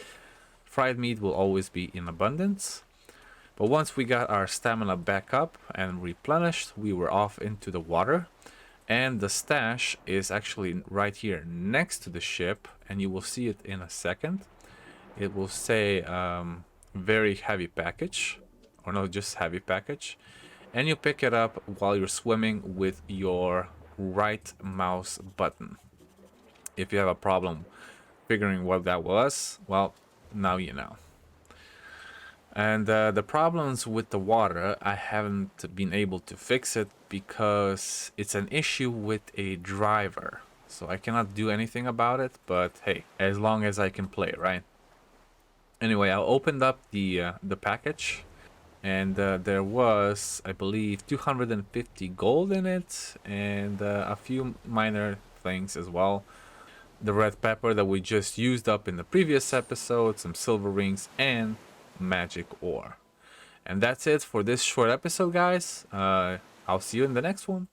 Fried meat will always be in abundance. But once we got our stamina back up and replenished, we were off into the water. And the stash is actually right here next to the ship, and you will see it in a second. It will say very heavy package, or no, just heavy package. And you pick it up while you're swimming with your right mouse button. If you have a problem figuring what that was, well, now you know. And the problems with the water, I haven't been able to fix it because it's an issue with a driver. So I cannot do anything about it, but hey, as long as I can play, right? Anyway, I opened up the package, and there was, I believe, 250 gold in it, and a few minor things as well. The red pepper that we just used up in the previous episode, some silver rings, and magic ore. And that's it for this short episode, guys. I'll see you in the next one.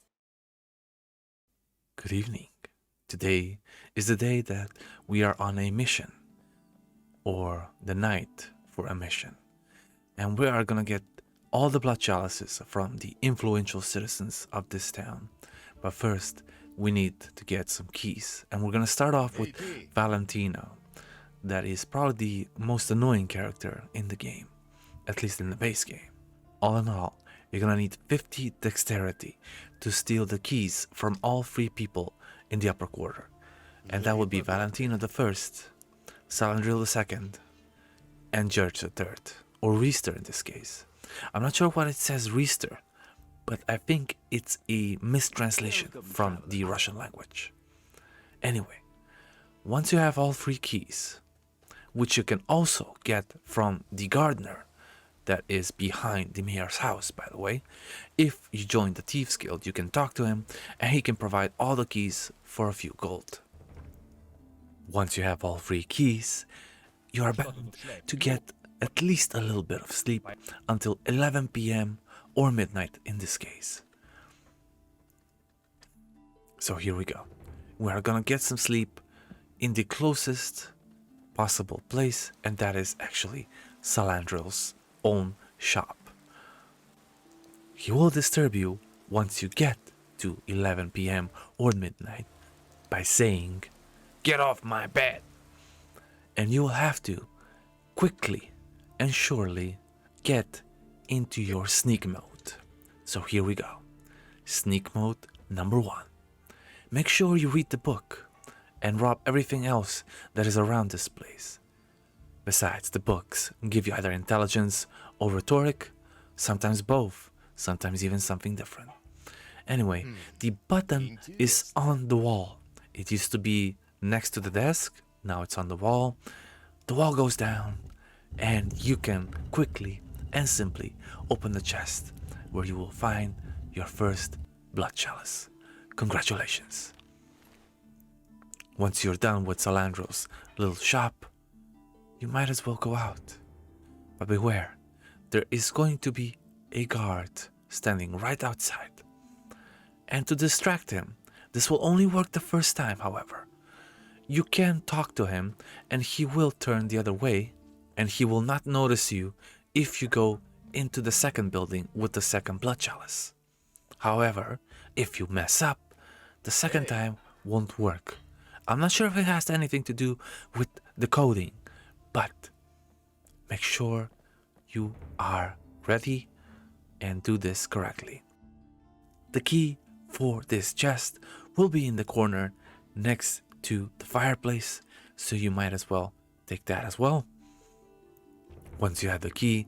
Good evening. Today is the day that we are on a mission, or the night for a mission, and we are gonna get all the Blood Chalices from the influential citizens of this town. But first, we need to get some keys, and we're gonna start off with Valentino. That is probably the most annoying character in the game, at least in the base game. All in all, you're gonna need 50 dexterity to steal the keys from all 3 people in the upper quarter. And that would be Valentino the First, Salandril the Second, and George the Third, or Reister in this case. I'm not sure why it says Reister, but I think it's a mistranslation from the Russian language. Anyway, once you have all 3 keys, which you can also get from the gardener that is behind the mayor's house, by the way. If you join the Thieves Guild, you can talk to him, and he can provide all the keys for a few gold. Once you have all 3 keys, you are bound to get at least a little bit of sleep until 11 p.m. or midnight in this case. So here we go. We are gonna get some sleep in the closest possible place, and that is actually Salandril's own shop. He will disturb you once you get to 11 p.m. or midnight by saying, get off my bed. And you will have to quickly and surely get into your sneak mode. So here we go. Sneak mode number 1. Make sure you read the book and rob everything else that is around this place. Besides, the books give you either intelligence or rhetoric, sometimes both, sometimes even something different. Anyway, the button is on the wall. It used to be next to the desk, now it's on the wall. The wall goes down, and you can quickly and simply open the chest, where you will find your first Blood Chalice. Congratulations. Once you're done with Salandro's little shop, you might as well go out. But beware, there is going to be a guard standing right outside. And to distract him, this will only work the first time, however. You can talk to him and he will turn the other way, and he will not notice you if you go into the second building with the second Blood Chalice. However, if you mess up, the second time won't work. I'm not sure if it has anything to do with the coding, but make sure you are ready and do this correctly. The key for this chest will be in the corner next to the fireplace, so you might as well take that as well. Once you have the key,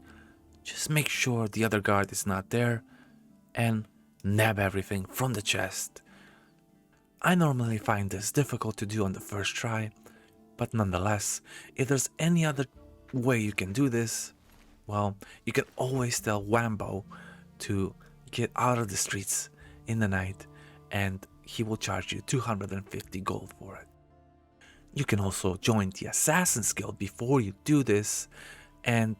just make sure the other guard is not there and nab everything from the chest. I normally find this difficult to do on the first try, but nonetheless, if there's any other way you can do this, well, you can always tell Wambo to get out of the streets in the night, and he will charge you 250 gold for it. You can also join the Assassin's Guild before you do this, and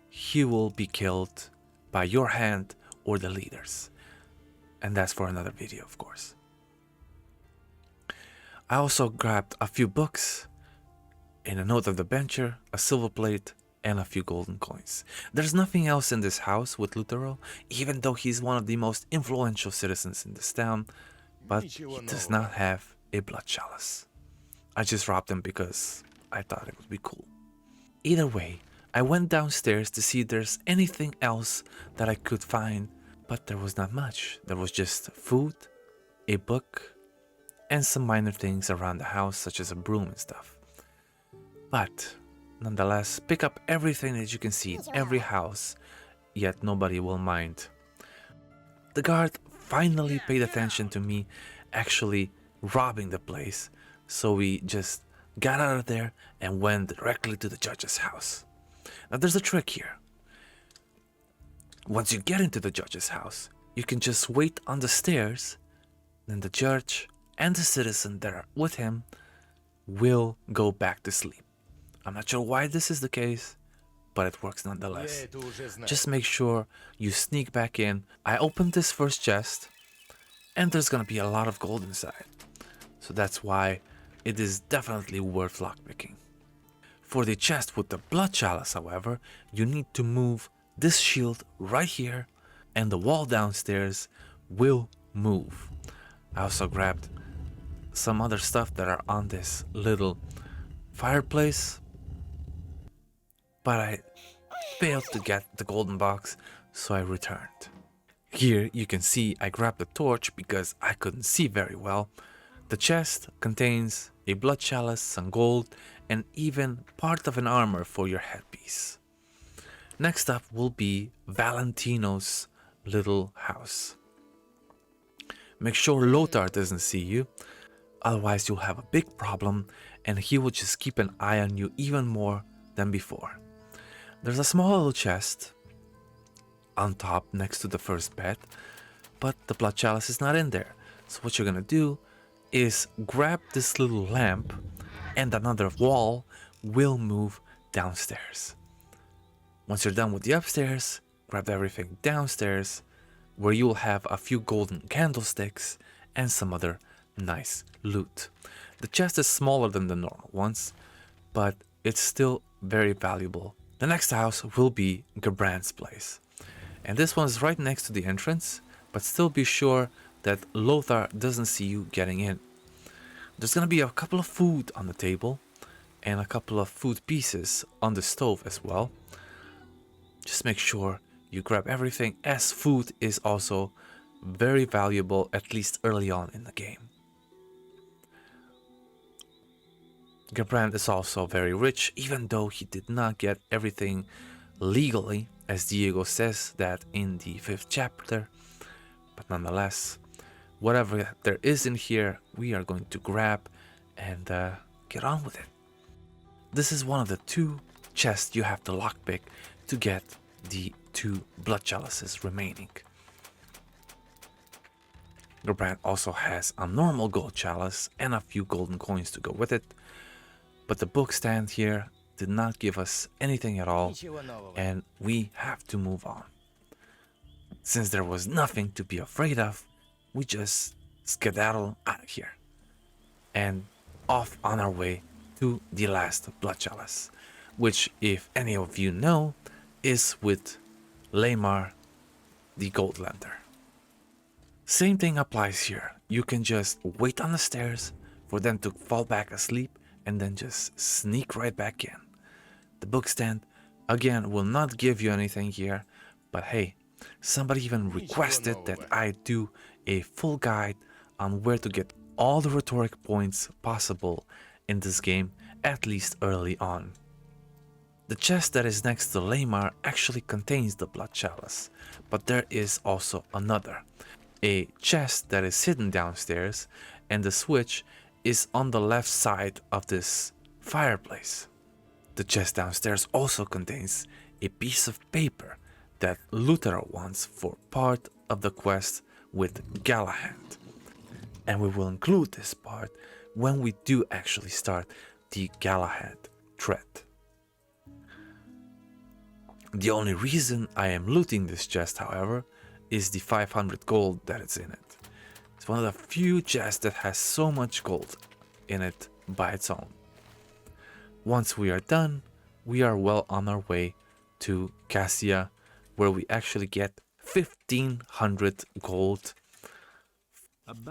he will be killed by your hand or the leaders. And that's for another video, of course. I also grabbed a few books, in a note of the bencher, a silver plate, and a few golden coins. There's nothing else in this house with Ur-Thrall, even though he's one of the most influential citizens in this town, but he does not have a Blood Chalice. I just robbed him because I thought it would be cool. Either way, I went downstairs to see if there's anything else that I could find, but there was not much. There was just food, a book, and some minor things around the house, such as a broom and stuff. But nonetheless, pick up everything that you can see in every house, yet nobody will mind. The guard finally paid attention to me actually robbing the place, so we just got out of there and went directly to the judge's house. Now there's a trick here. Once you get into the judge's house, you can just wait on the stairs, then the judge and the citizen that are with him will go back to sleep. I'm not sure why this is the case, but it works nonetheless. Just make sure you sneak back in. I opened this first chest, and there's gonna be a lot of gold inside. So that's why it is definitely worth lockpicking. For the chest with the Blood Chalice, however, you need to move this shield right here, and the wall downstairs will move. I also grabbed some other stuff that are on this little fireplace, but I failed to get the golden box, so I returned. Here you can see I grabbed the torch because I couldn't see very well. The chest contains a Blood Chalice, some gold, and even part of an armor for your headpiece. Next up will be Valentino's little house. Make sure Lothar doesn't see you, otherwise you'll have a big problem and he will just keep an eye on you even more than before. There's a small little chest on top next to the first bed, but the Blood Chalice is not in there. So what you're gonna do is grab this little lamp and another wall will move downstairs. Once you're done with the upstairs, grab everything downstairs, where you will have a few golden candlesticks and some other nice loot. The chest is smaller than the normal ones, but it's still very valuable. The next house will be Gebrand's place, and this one is right next to the entrance, but still be sure that Lothar doesn't see you getting in. There's gonna be a couple of food on the table and a couple of food pieces on the stove as well. Just make sure you grab everything, as food is also very valuable, at least early on in the game. Gerbrand is also very rich, even though he did not get everything legally, as Diego says that in the 5th chapter. But nonetheless, whatever there is in here, we are going to grab and get on with it. This is one of the 2 chests you have to lockpick to get the 2 Blood Chalices remaining. Gerbrand also has a normal gold chalice and a few golden coins to go with it. But the book stand here did not give us anything at all, and we have to move on. Since there was nothing to be afraid of, we just skedaddle out of here and off on our way to the last Blood Chalice, which, if any of you know, is with Lamar the Goldlander. Same thing applies here. You can just wait on the stairs for them to fall back asleep and then just sneak right back in. The book stand, again, will not give you anything here, but hey, somebody even requested that I do a full guide on where to get all the rhetoric points possible in this game, at least early on. The chest that is next to Lamar actually contains the Blood Chalice, but there is also another, a chest that is hidden downstairs, and the switch is on the left side of this fireplace. The chest downstairs also contains a piece of paper that Luther wants for part of the quest with Gallahad. And we will include this part when we do actually start the Gallahad threat. The only reason I am looting this chest, however, is the 500 gold that is in it. It's one of the few chests that has so much gold in it by its own. Once we are done, we are well on our way to Cassia, where we actually get 1500 gold.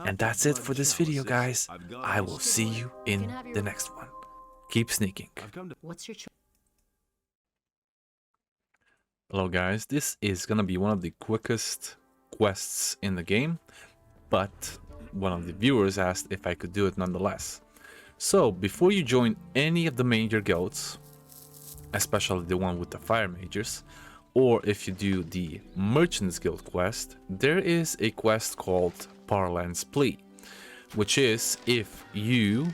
And that's it for this video, guys. I will see you in the next one. Keep sneaking. What's your choice? Hello guys, this is gonna be one of the quickest quests in the game, but one of the viewers asked if I could do it nonetheless. So before you join any of the major guilds, especially the one with the fire mages, or if you do the Merchants Guild quest, there is a quest called Parlan's Plea, which is if you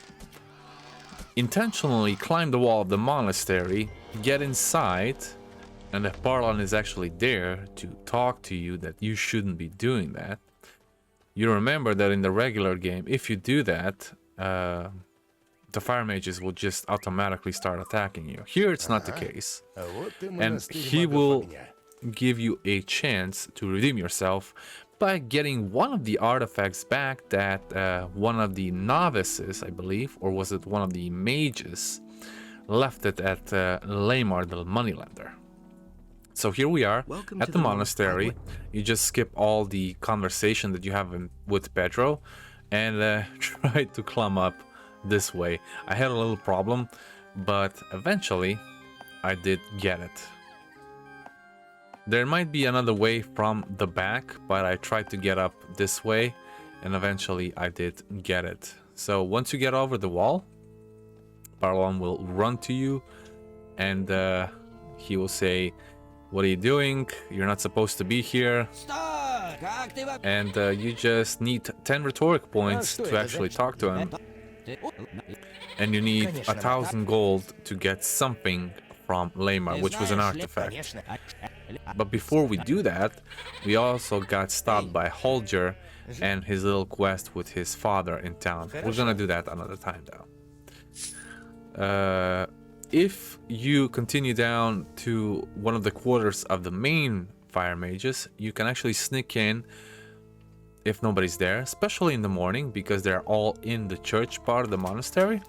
intentionally climb the wall of the monastery, get inside, and if Parlan is actually there to talk to you that you shouldn't be doing that, you remember that in the regular game, if you do that, the fire mages will just automatically start attacking you. Here it's not the case, and he will give you a chance to redeem yourself by getting one of the artifacts back that one of the novices, I believe, or was it one of the mages, left it at Lamar the moneylender. So here we are at the monastery. You just skip all the conversation that you have with Pedro and try to climb up this way. I had a little problem, but eventually I did get it. There might be another way from the back, but I tried to get up this way and eventually I did get it. So once you get over the wall, Parlan will run to you and he will say, "What are you doing? You're not supposed to be here." And you just need 10 rhetoric points to actually talk to him. And you need 1000 gold to get something from Lamar, which was an artifact. But before we do that, we also got stopped by Holger and his little quest with his father in town. We're gonna do that another time though. If you continue down to one of the quarters of the main fire mages, you can actually sneak in if nobody's there, especially in the morning, because they're all in the church part of the monastery.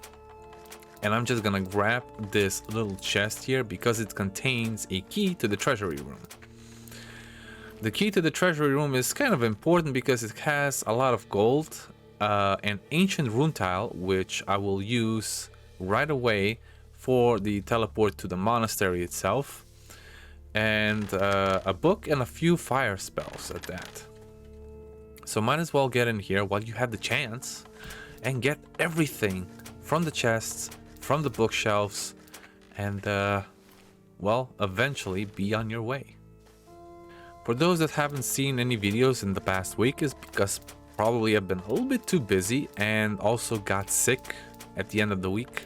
And I'm just gonna grab this little chest here because it contains a key to the treasury room. The key to the treasury room is kind of important because it has a lot of gold an ancient rune tile, which I will use right away for the teleport to the monastery itself, and a book and a few fire spells at that. So might as well get in here while you have the chance and get everything from the chests, from the bookshelves, and well, eventually be on your way. For those that haven't seen any videos in the past week, is because probably I've been a little bit too busy and also got sick at the end of the week.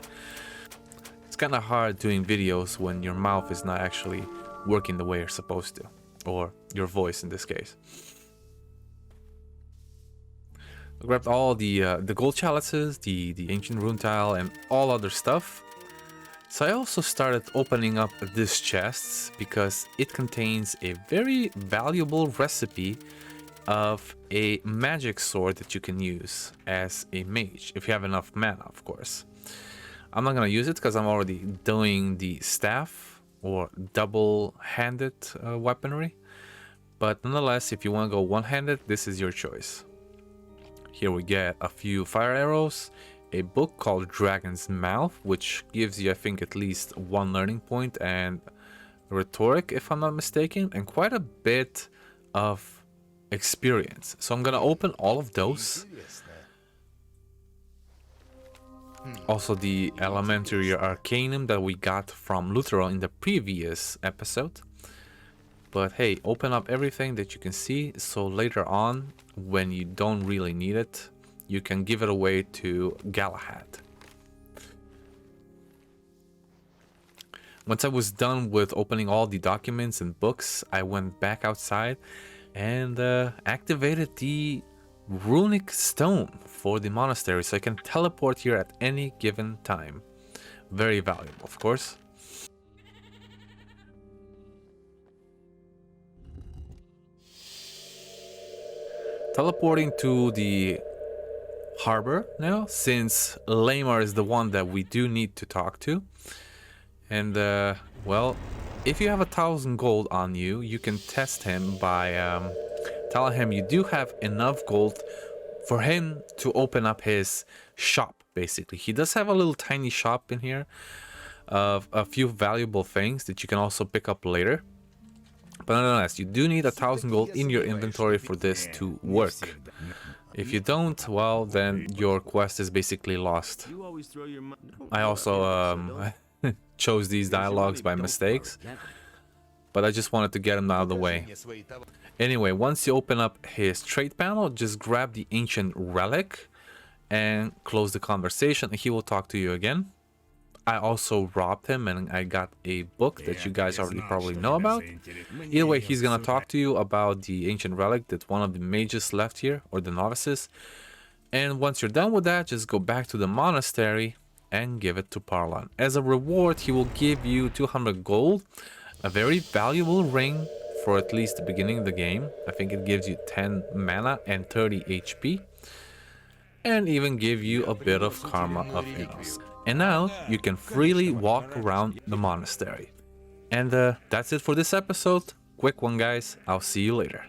It's kind of hard doing videos when your mouth is not actually working the way you're supposed to, or your voice in this case. I grabbed all the gold chalices, the ancient rune tile, and all other stuff. So I also started opening up this chest because it contains a very valuable recipe of a magic sword that you can use as a mage, if you have enough mana, of course. I'm not gonna use it because I'm already doing the staff or double-handed weaponry. But nonetheless, if you want to go one-handed, this is your choice. Here we get a few fire arrows, a book called Dragon's Mouth, which gives you, I think, at least 1 learning point, and rhetoric, if I'm not mistaken, and quite a bit of experience. So I'm gonna open all of those. Also the elementary arcanum that we got from Ur-Thrall in the previous episode. But hey, open up everything that you can see, so later on, when you don't really need it, you can give it away to Gallahad. Once I was done with opening all the documents and books, I went back outside and activated the runic stone for the monastery, so I can teleport here at any given time. Very valuable, of course. Teleporting to the harbor now, since Lamar is the one that we do need to talk to. And well, if you have 1,000 gold on you, you can test him by telling him you do have enough gold for him to open up his shop. Basically, he does have a little tiny shop in here of a few valuable things that you can also pick up later. But nonetheless, you do need 1,000 gold in your inventory for this to work. If you don't, well, then your quest is basically lost. I also chose these dialogues by mistakes, but I just wanted to get them out of the way. Anyway, once you open up his trade panel, just grab the ancient relic and close the conversation, and he will talk to you again. I also robbed him and I got a book that you guys already probably know about. Either way, he's gonna talk to you about the ancient relic that one of the mages left here, or the novices. And once you're done with that, just go back to the monastery and give it to Parlan. As a reward, he will give you 200 gold, a very valuable ring for at least the beginning of the game. I think it gives you 10 mana and 30 HP, and even give you a bit of karma of Innos. And now you can freely walk around the monastery. And that's it for this episode. Quick one, guys. I'll see you later.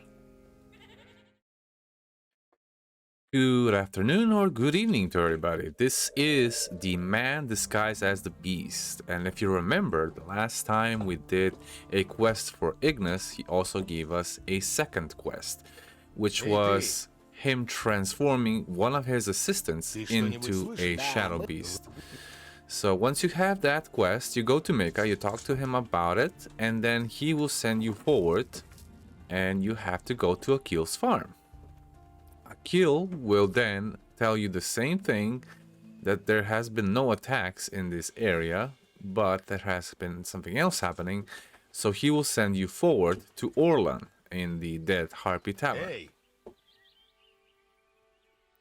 Good afternoon or good evening to everybody. This is the man disguised as the beast. And if you remember, the last time we did a quest for Ignis, he also gave us a second quest, which was him transforming one of his assistants into a shadow beast. So once you have that quest, you go to Mika, you talk to him about it, and then he will send you forward, and you have to go to Akil's farm. Akil will then tell you the same thing, that there has been no attacks in this area, but there has been something else happening, so he will send you forward to Orlan in the dead Harpy Tavern.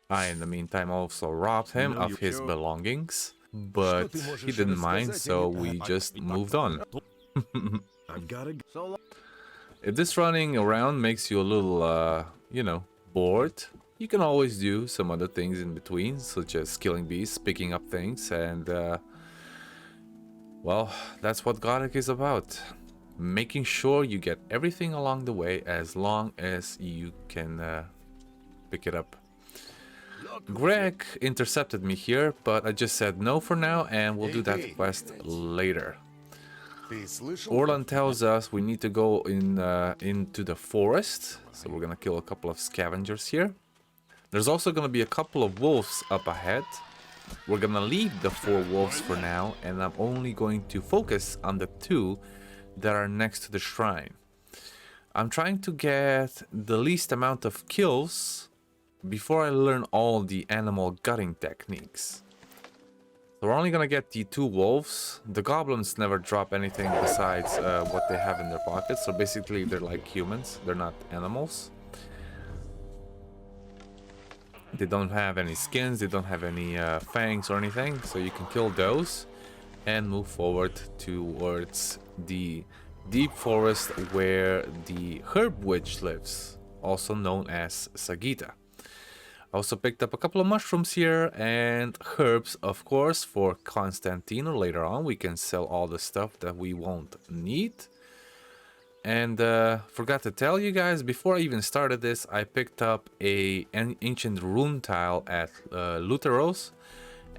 I, in the meantime, also robbed him of his belongings, but he didn't mind, so we just moved on. If this running around makes you a little, you know, bored, you can always do some other things in between, such as killing beasts, picking up things, and, well, that's what Gothic is about. Making sure you get everything along the way as long as you can pick it up. Greg intercepted me here, but I just said no for now, and we'll do that quest later. Orlan tells us we need to go into the forest, so we're gonna kill a couple of scavengers here. There's also gonna be a couple of wolves up ahead. We're gonna leave the 4 wolves for now, and I'm only going to focus on the 2 that are next to the shrine. I'm trying to get the least amount of kills before I learn all the animal gutting techniques. So we're only gonna get the 2 wolves. The goblins never drop anything besides what they have in their pockets, so basically they're like humans, they're not animals. They don't have any skins, they don't have any fangs or anything, so you can kill those and move forward towards the deep forest where the herb witch lives, also known as Sagita. I also picked up a couple of mushrooms here and herbs, of course, for Constantino. Later on we can sell all the stuff that we won't need. And forgot to tell you guys, before I even started this, I picked up an ancient rune tile at Luteros,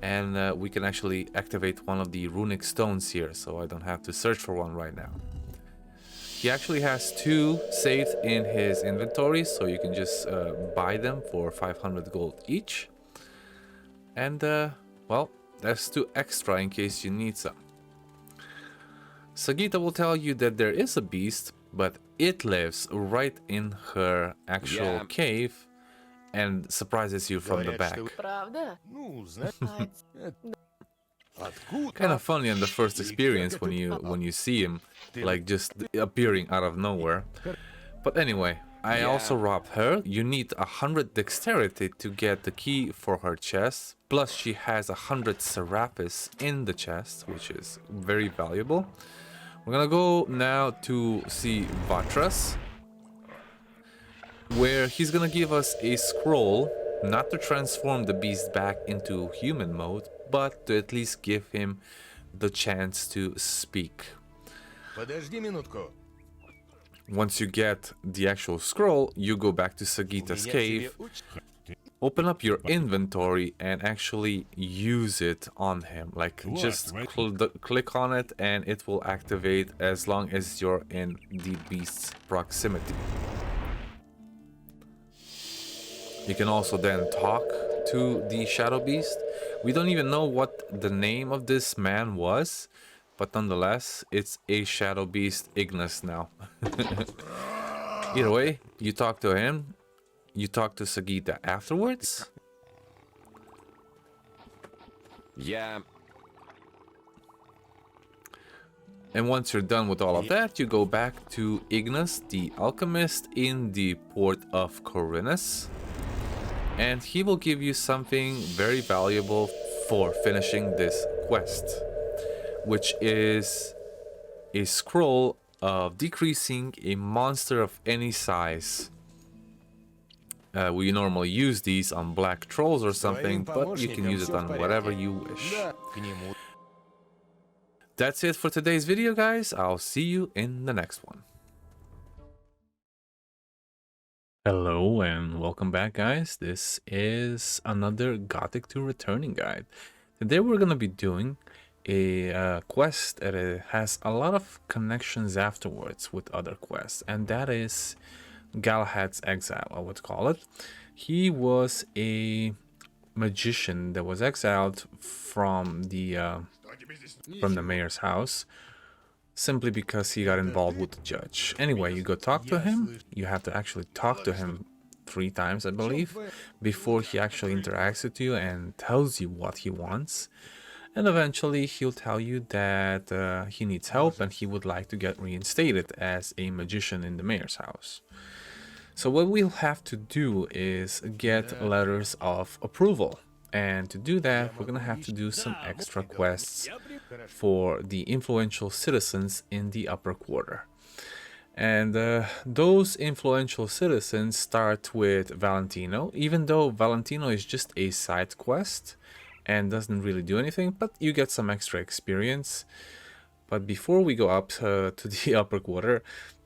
and we can actually activate one of the runic stones here, so I don't have to search for one right now. He actually has 2 saved in his inventory, so you can just buy them for 500 gold each. And well, that's 2 extra in case you need some. Sagita will tell you that there is a beast, but it lives right in her actual cave and surprises you from the back. Kind of funny on the first experience when you see him like just appearing out of nowhere. But anyway, I also robbed her. You need 100 dexterity to get the key for her chest, plus she has 100 Serapis in the chest, which is very valuable. We're gonna go now to see Vatras, where he's gonna give us a scroll, not to transform the beast back into human mode, but to at least give him the chance to speak. Once you get the actual scroll, you go back to Sagita's cave, open up your inventory and actually use it on him. Like, just click on it and it will activate as long as you're in the beast's proximity. You can also then talk to the shadow beast. We don't even know what the name of this man was, but nonetheless, it's a shadow beast Ignis now. Either way, you talk to him. You talk to Sagita afterwards. Yeah. And once you're done with all of that, you go back to Ignis, the alchemist in the port of Khorinis. And he will give you something very valuable for finishing this quest, which is a scroll of decreasing a monster of any size. We normally use these on black trolls or something, but you can use it on whatever you wish. That's it for today's video, guys. I'll see you in the next one. Hello and welcome back, guys. This is another Gothic 2 returning guide. Today we're going to be doing a quest that has a lot of connections afterwards with other quests, and that is Gallahad's Exile, I would call it. He was a magician that was exiled from the mayor's house simply because he got involved with the judge. Anyway, you go talk to him. You have to actually talk to him 3 times, I believe, before he actually interacts with you and tells you what he wants. And eventually he'll tell you that he needs help and he would like to get reinstated as a magician in the mayor's house. So what we'll have to do is get letters of approval. And to do that, we're going to have to do some extra quests for the influential citizens in the upper quarter. And those influential citizens start with Valentino, even though Valentino is just a side quest and doesn't really do anything, but you get some extra experience. But before we go up to the upper quarter,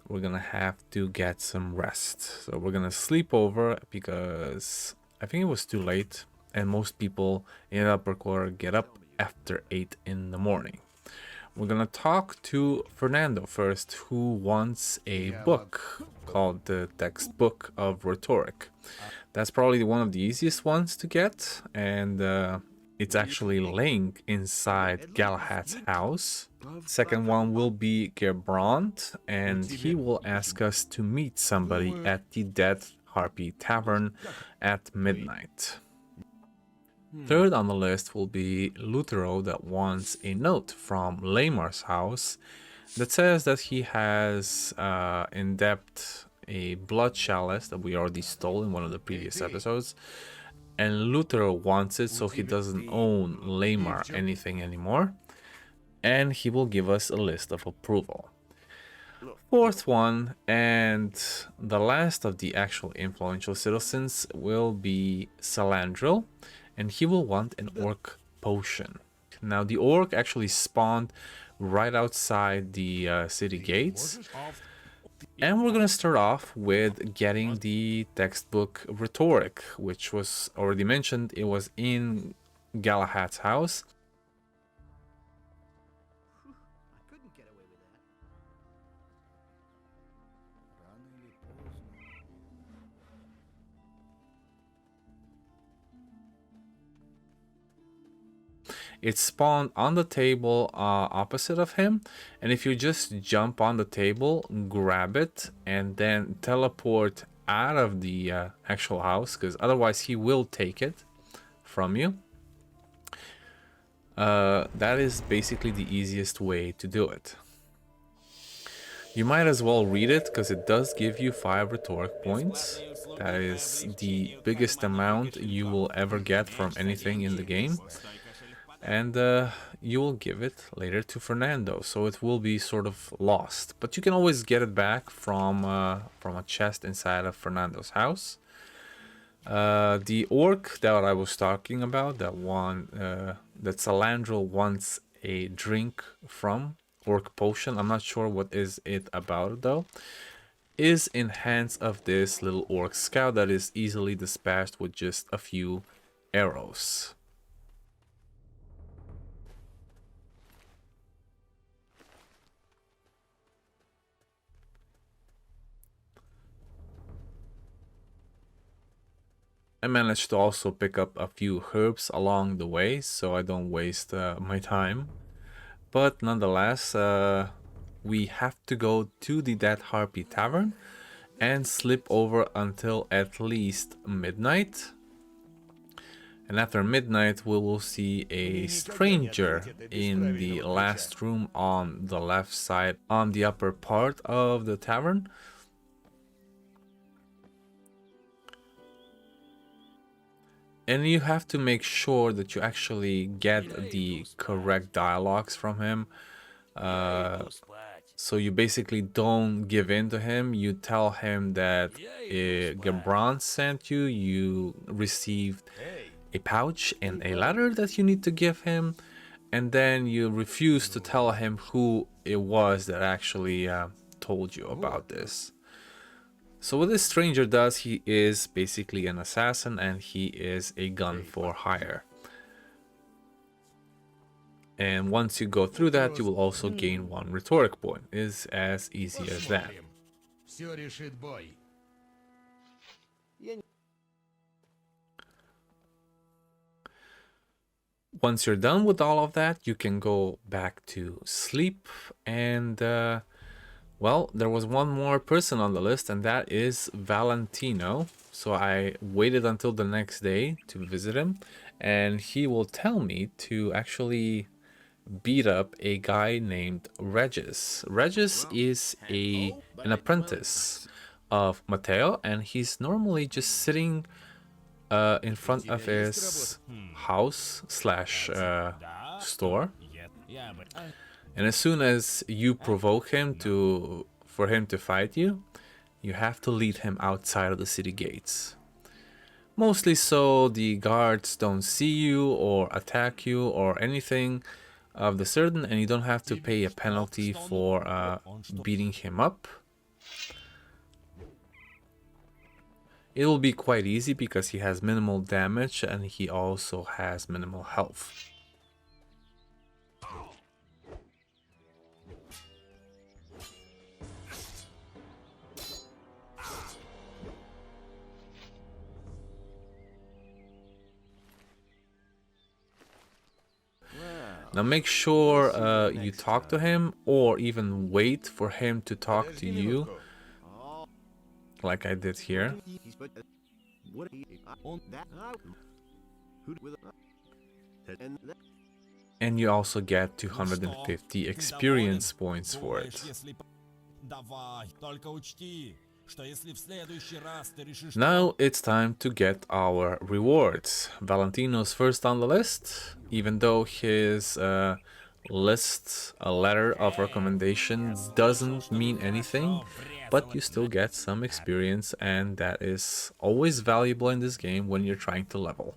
we're gonna have to get some rest. So we're gonna sleep over because I think it was too late and most people in the upper quarter get up after 8 in the morning. We're gonna talk to Fernando first, who wants a book called the Textbook of Rhetoric. That's probably one of the easiest ones to get, and it's actually laying inside Gallahad's house. Second one will be Gerbrand, and he will ask us to meet somebody at the Dead Harpy Tavern at midnight. Third on the list will be Ur-Thrall, that wants a note from Lamar's house that says that he has in depth a Blood Chalice that we already stole in one of the previous episodes, and Ur-Thrall wants it so he doesn't own Lamar anything anymore, and he will give us a list of approval. Fourth one, and the last of the actual influential citizens, will be Salandril, and he will want an orc potion. Now the orc actually spawned right outside the city gates, and we're gonna start off with getting the textbook Rhetoric, which was already mentioned. It was in Galahad's house. I couldn't get away with that. It spawned on the table opposite of him, and if you just jump on the table, grab it, and then teleport out of the actual house, because otherwise he will take it from you. That is basically the easiest way to do it. You might as well read it, because it does give you 5 rhetoric points. That is the biggest amount you will ever get from anything in the game. And you will give it later to Fernando, so it will be sort of lost. But you can always get it back from a chest inside of Fernando's house. The orc that I was talking about, that one that Salandril wants a drink from, orc potion, I'm not sure what is it about though, is in hands of this little orc scout that is easily dispatched with just a few arrows. I managed to also pick up a few herbs along the way, so I don't waste my time. But nonetheless, we have to go to the Dead Harpy Tavern and slip over until at least midnight. And after midnight, we will see a stranger in the last room on the left side, on the upper part of the tavern. And you have to make sure that you actually get the correct dialogues from him. So you basically don't give in to him. You tell him that Gerbrand sent you. You received a pouch and a letter that you need to give him. And then you refuse to tell him who it was that actually told you about this. So what this stranger does, he is basically an assassin, and he is a gun for hire. And once you go through that, you will also gain 1 rhetoric point. It is as easy as that. Once you're done with all of that, you can go back to sleep, and well, there was one more person on the list, and that is Valentino. So I waited until the next day to visit him, and he will tell me to actually beat up a guy named Regis. Regis is an apprentice of Matteo, and he's normally just sitting in front of his house slash store. And as soon as you provoke him for him to fight you, you have to lead him outside of the city gates. Mostly so the guards don't see you or attack you or anything of the certain, and you don't have to pay a penalty for beating him up. It will be quite easy because he has minimal damage and he also has minimal health. Now make sure you talk to him, or even wait for him to talk to you, like I did here. And you also get 250 experience points for it. Now it's time to get our rewards. Valentino's first on the list, even though his list, a letter of recommendations, doesn't mean anything, but you still get some experience, and that is always valuable in this game when you're trying to level.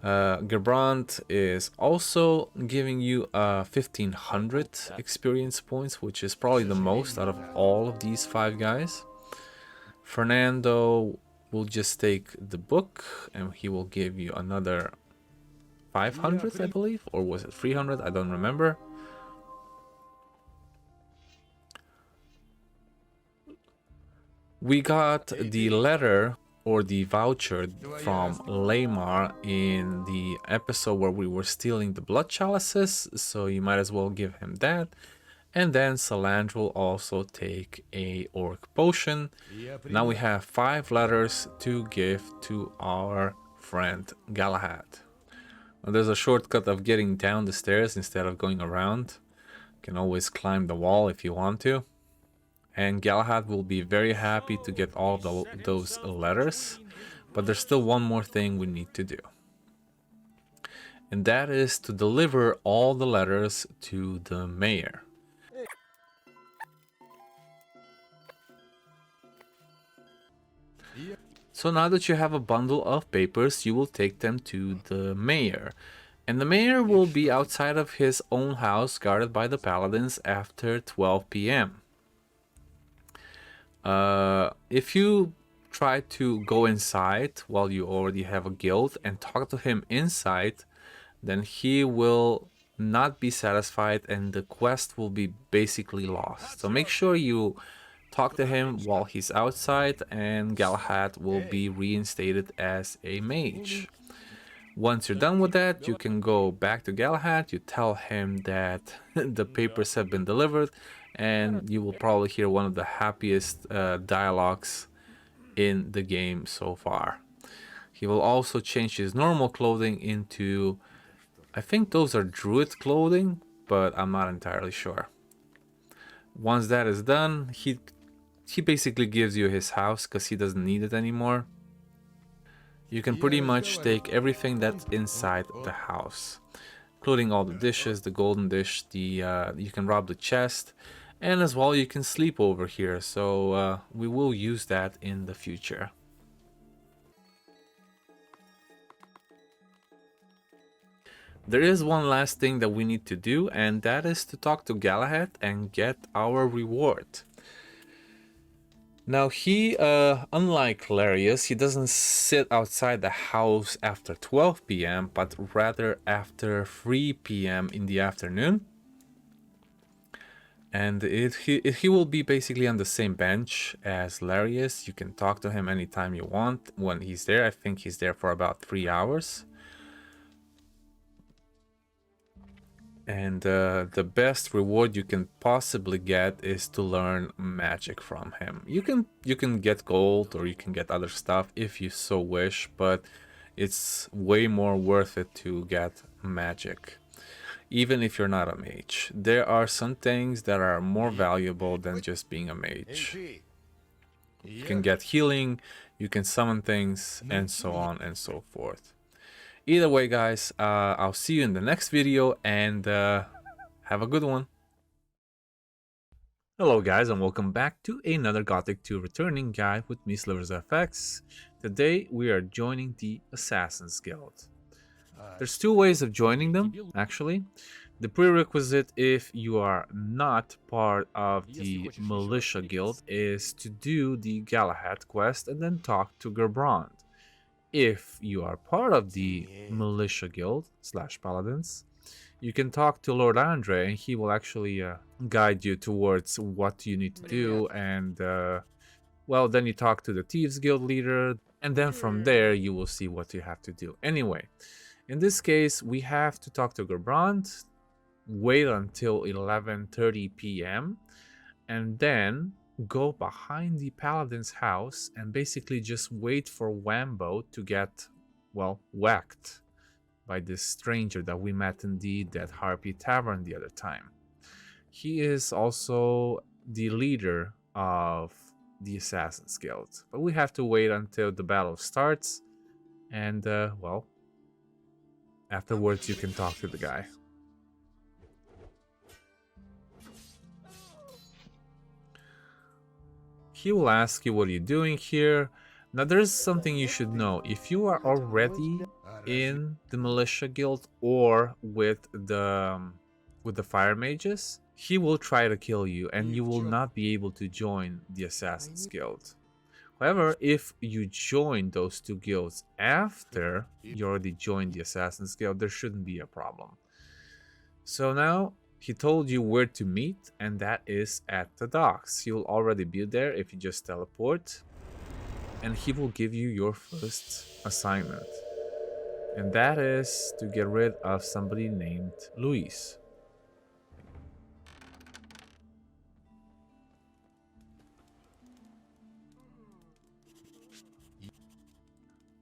Gerbrand is also giving you 1500 experience points, which is probably the most out of all of these 5 guys. Fernando will just take the book and he will give you another 500, I believe, or was it 300? I don't remember. We got the letter or the voucher from Lamar in the episode where we were stealing the Blood Chalices, so you might as well give him that. And then Salandra will also take a Orc Potion. Now we have 5 letters to give to our friend Gallahad. Now there's a shortcut of getting down the stairs instead of going around. You can always climb the wall if you want to. And Gallahad will be very happy to get all of those letters. But there's still one more thing we need to do. And that is to deliver all the letters to the mayor. So now that you have a bundle of papers, you will take them to the mayor. And the mayor will be outside of his own house, guarded by the paladins, after 12 p.m. If you try to go inside while you already have a guild and talk to him inside, then he will not be satisfied and the quest will be basically lost. So make sure you talk to him while he's outside, and Gallahad will be reinstated as a mage. Once you're done with that, you can go back to Gallahad, you tell him that the papers have been delivered, and you will probably hear one of the happiest dialogues in the game so far. He will also change his normal clothing into, I think those are druid clothing, but I'm not entirely sure. Once that is done, he basically gives you his house because he doesn't need it anymore. You can pretty much take everything that's inside the house, including all the dishes, the golden dish, you can rob the chest, and as well you can sleep over here, so we will use that in the future. There is one last thing that we need to do, and that is to talk to Gallahad and get our reward. Now he, unlike Larius, he doesn't sit outside the house after 12 p.m, but rather after 3 p.m. in the afternoon. And he will be basically on the same bench as Larius. You can talk to him anytime you want when he's there. I think he's there for about 3 hours. And the best reward you can possibly get is to learn magic from him. You can get gold or you can get other stuff if you so wish, but it's way more worth it to get magic. Even if you're not a mage, there are some things that are more valuable than just being a mage. You can get healing, you can summon things, and so on and so forth. Either way, guys, I'll see you in the next video, and have a good one. Hello guys, and welcome back to another Gothic 2 returning guide with me, SliversFX. Today we are joining the Assassin's Guild. There's 2 ways of joining them, actually. The prerequisite, if you are not part of the militia guild, is to do the Gallahad quest and then talk to Gerbrand. If you are part of the militia guild / paladins, you can talk to Lord Andre and he will actually guide you towards what you need to do. And well, then you talk to the Thieves guild leader, and then from there you will see what you have to do. Anyway, in this case, we have to talk to Gerbrand, wait until 11:30 p.m. and then go behind the paladin's house and basically just wait for Wambo to get, well, whacked by this stranger that we met in the Dead Harpy Tavern the other time. He is also the leader of the Assassin's Guild, but we have to wait until the battle starts, and well, afterwards you can talk to the guy. He will ask you what are you doing here. Now there's something you should know. If you are already in the militia guild or with the fire mages, he will try to kill you and you will not be able to join the Assassin's Guild. However, if you join those two guilds after you already joined the Assassin's Guild, there shouldn't be a problem. So now he told you where to meet, and that is at the docks. He will already be there if you just teleport, and he will give you your first assignment. And that is to get rid of somebody named Luis.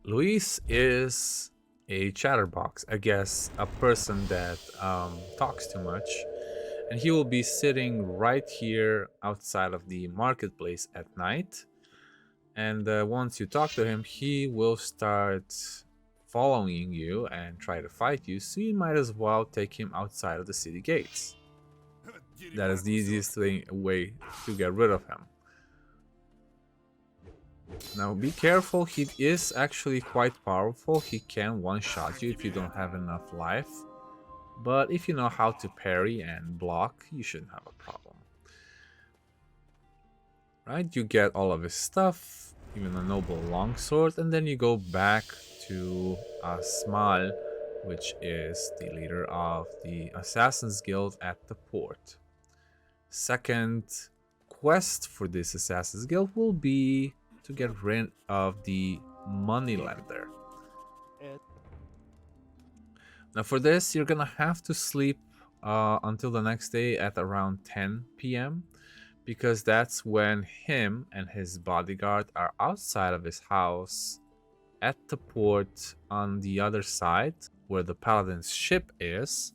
Luis is a chatterbox, I guess, a person that talks too much, and he will be sitting right here outside of the marketplace at night. And once you talk to him, he will start following you and try to fight you, so you might as well take him outside of the city gates. That is the easiest way to get rid of him. Now be careful, he is actually quite powerful. He can one-shot you if you don't have enough life. But if you know how to parry and block, you shouldn't have a problem. Right, you get all of his stuff, even a noble longsword, and then you go back to Smal, which is the leader of the Assassin's Guild at the port. Second quest for this Assassin's Guild will be to get rid of the moneylender. Now for this, you're gonna have to sleep until the next day at around 10 p.m. because that's when him and his bodyguard are outside of his house at the port on the other side where the paladin's ship is,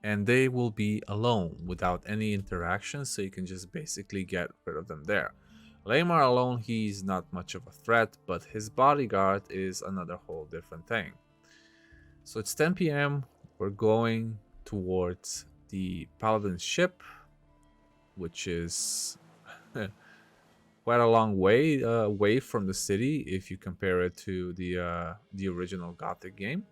and they will be alone without any interaction, so you can just basically get rid of them there. Lamar alone, he's not much of a threat, but his bodyguard is another whole different thing. So it's 10 p.m. We're going towards the paladin's ship, which is quite a long way away from the city if you compare it to the original Gothic game.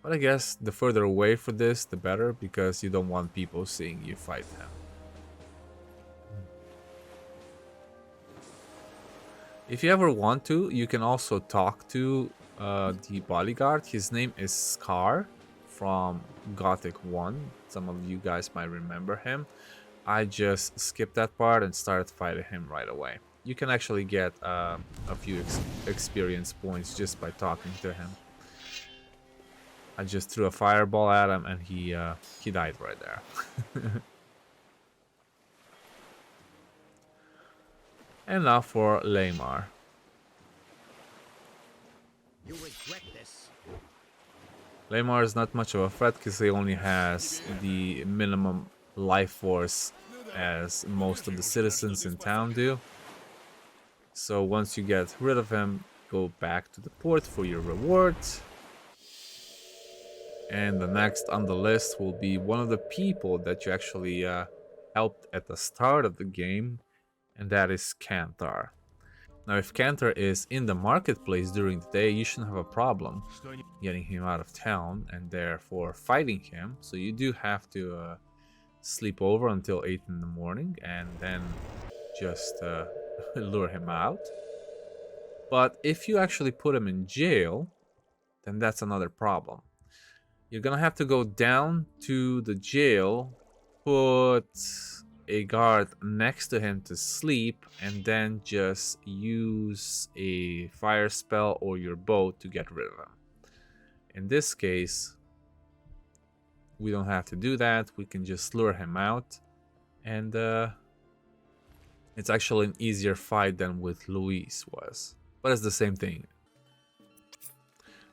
But I guess the further away for this, the better, because you don't want people seeing you fight him. If you ever want to, you can also talk to the bodyguard. His name is Scar from Gothic 1. Some of you guys might remember him. I just skipped that part and started fighting him right away. You can actually get a few experience points just by talking to him. I just threw a fireball at him and he died right there. And now for Lamar. You regret this. Lamar is not much of a threat because he only has the minimum life force as most of the citizens in town do. So once you get rid of him, go back to the port for your reward. And the next on the list will be one of the people that you actually helped at the start of the game, and that is Kanthar. Now, if Cantor is in the marketplace during the day, you shouldn't have a problem getting him out of town and therefore fighting him. So you do have to sleep over until 8 in the morning and then just lure him out. But if you actually put him in jail, then that's another problem. You're gonna have to go down to the jail, put a guard next to him to sleep, and then just use a fire spell or your bow to get rid of him. In this case, we don't have to do that. We can just lure him out, and it's actually an easier fight than with Luis was, but it's the same thing.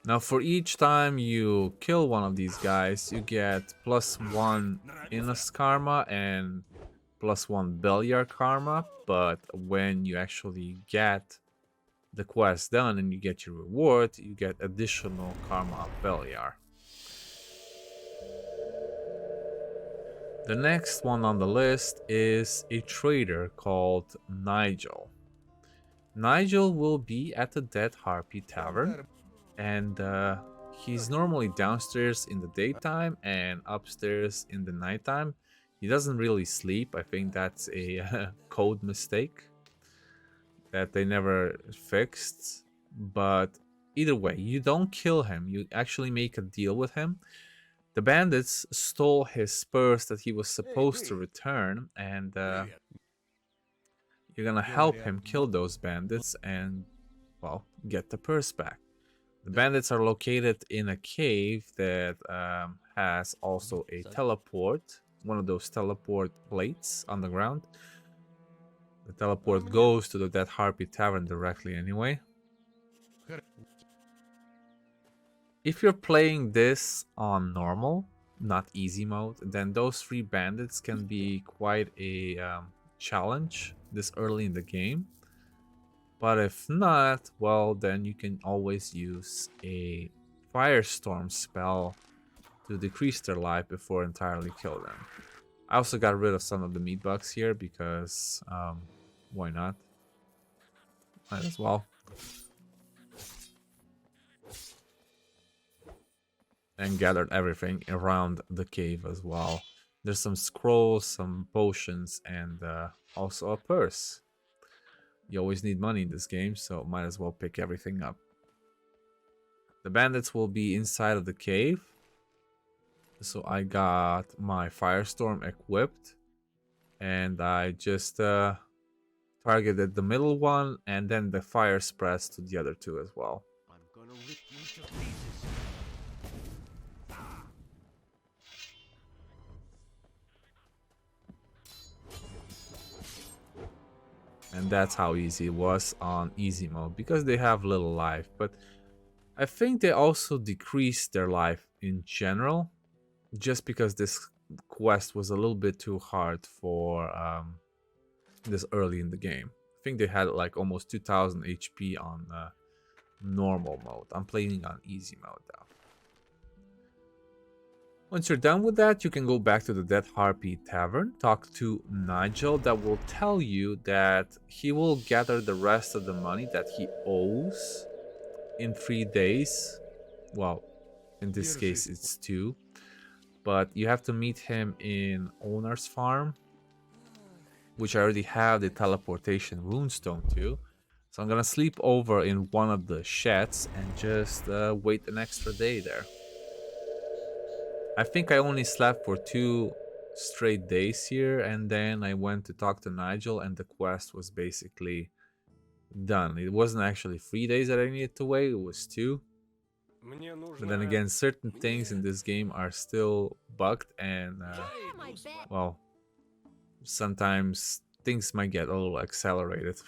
Now, for each time you kill one of these guys, you get +1 Innos karma and +1 Beliar karma, but when you actually get the quest done and you get your reward, you get additional karma of Beliar. The next one on the list is a trader called Nigel. Nigel will be at the Dead Harpy Tavern, and he's normally downstairs in the daytime and upstairs in the nighttime. He doesn't really sleep. I think that's a code mistake that they never fixed. But either way, you don't kill him. You actually make a deal with him. The bandits stole his spurs that he was supposed to return, and you're gonna help him kill those bandits and, well, get the purse back. The bandits are located in a cave that has also a teleport, one of those teleport plates on the ground. The teleport goes to the Dead Harpy Tavern directly anyway. If you're playing this on normal, not easy mode, then those 3 bandits can be quite a challenge this early in the game. But if not, well, then you can always use a Firestorm spell to decrease their life before entirely kill them. I also got rid of some of the meat bugs here because why not? Might as well. And gathered everything around the cave as well. There's some scrolls, some potions, and also a purse. You always need money in this game, so might as well pick everything up. The bandits will be inside of the cave. So I got my Firestorm equipped. And I just targeted the middle one, and then the fire spreads to the other 2 as well. I'm gonna rip you to pieces. And that's how easy it was on easy mode, because they have little life. But I think they also decreased their life in general, just because this quest was a little bit too hard for this early in the game. I think they had like almost 2000 HP on normal mode. I'm playing on easy mode now. Once you're done with that, you can go back to the Dead Harpy Tavern, talk to Nigel, that will tell you that he will gather the rest of the money that he owes in 3 days. Well, in this case it's 2. But you have to meet him in Owner's Farm, which I already have the teleportation runestone to. So I'm gonna sleep over in one of the sheds and just wait an extra day there. I think I only slept for 2 straight days here, and then I went to talk to Nigel, and the quest was basically done. It wasn't actually 3 days that I needed to wait, it was 2. But then again, certain things in this game are still bugged, and well, sometimes things might get a little accelerated.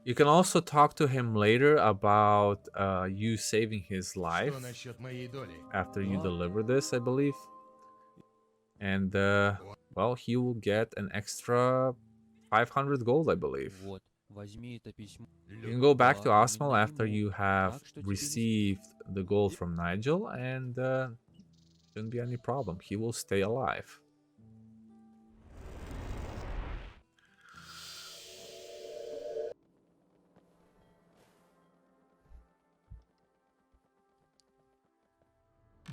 You can also talk to him later about you saving his life after you deliver this, I believe. And well, he will get an extra 500 gold, I believe. You can go back to Osmal after you have received the gold from Nigel, and shouldn't be any problem. He will stay alive.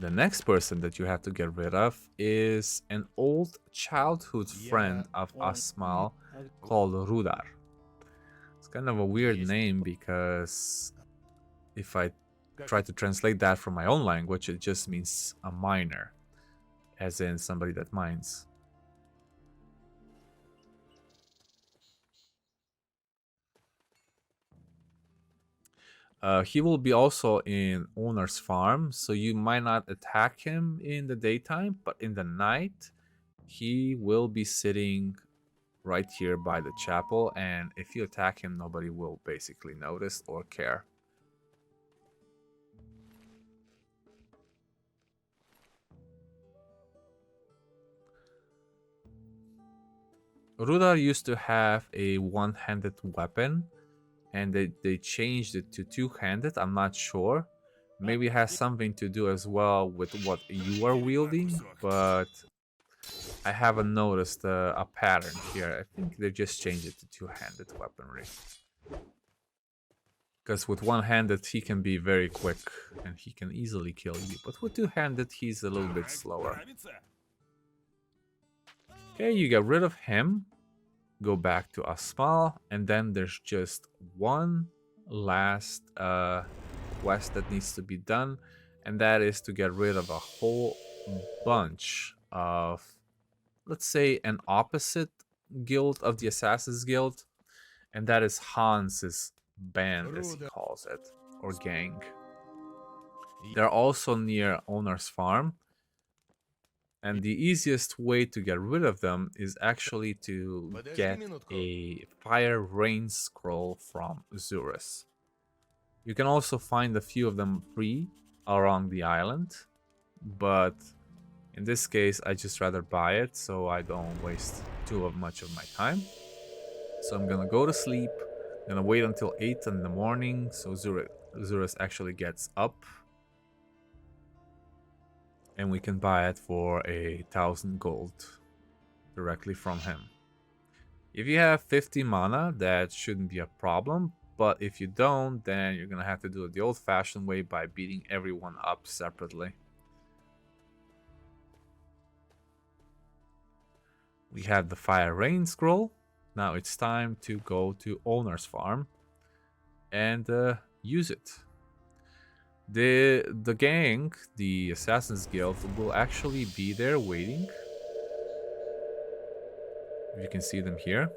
The next person that you have to get rid of is an old childhood friend of Asmal called Rudar. It's kind of a weird name because if I try to translate that from my own language, it just means a miner, as in somebody that mines. He will be also in owner's farm, so you might not attack him in the daytime, but in the night he will be sitting right here by the chapel, and if you attack him, nobody will basically notice or care. Rudar used to have a one-handed weapon, and they changed it to two-handed. I'm not sure. Maybe it has something to do as well with what you are wielding, but I haven't noticed a pattern here. I think they just changed it to two-handed weaponry. Because with one-handed he can be very quick and he can easily kill you, but with two-handed he's a little bit slower. Okay, you get rid of him. Go back to Asmal, and then there's just one last quest that needs to be done, and that is to get rid of a whole bunch of, let's say, an opposite guild of the Assassin's Guild, and that is Hans's band, as he calls it, or gang. They're also near Owner's Farm, and the easiest way to get rid of them is actually to get a Fire Rain Scroll from Xardas. You can also find a few of them free around the island, but in this case I just rather buy it so I don't waste too much of my time. So I'm gonna go to sleep, gonna wait until 8 in the morning so Xardas actually gets up, and we can buy it for 1,000 gold directly from him. If you have 50 mana, that shouldn't be a problem, but if you don't, then you're gonna have to do it the old-fashioned way by beating everyone up separately. We have the Fire Rain Scroll. Now it's time to go to Owner's Farm and use it. The gang, the Assassin's Guild, will actually be there waiting. You can see them here.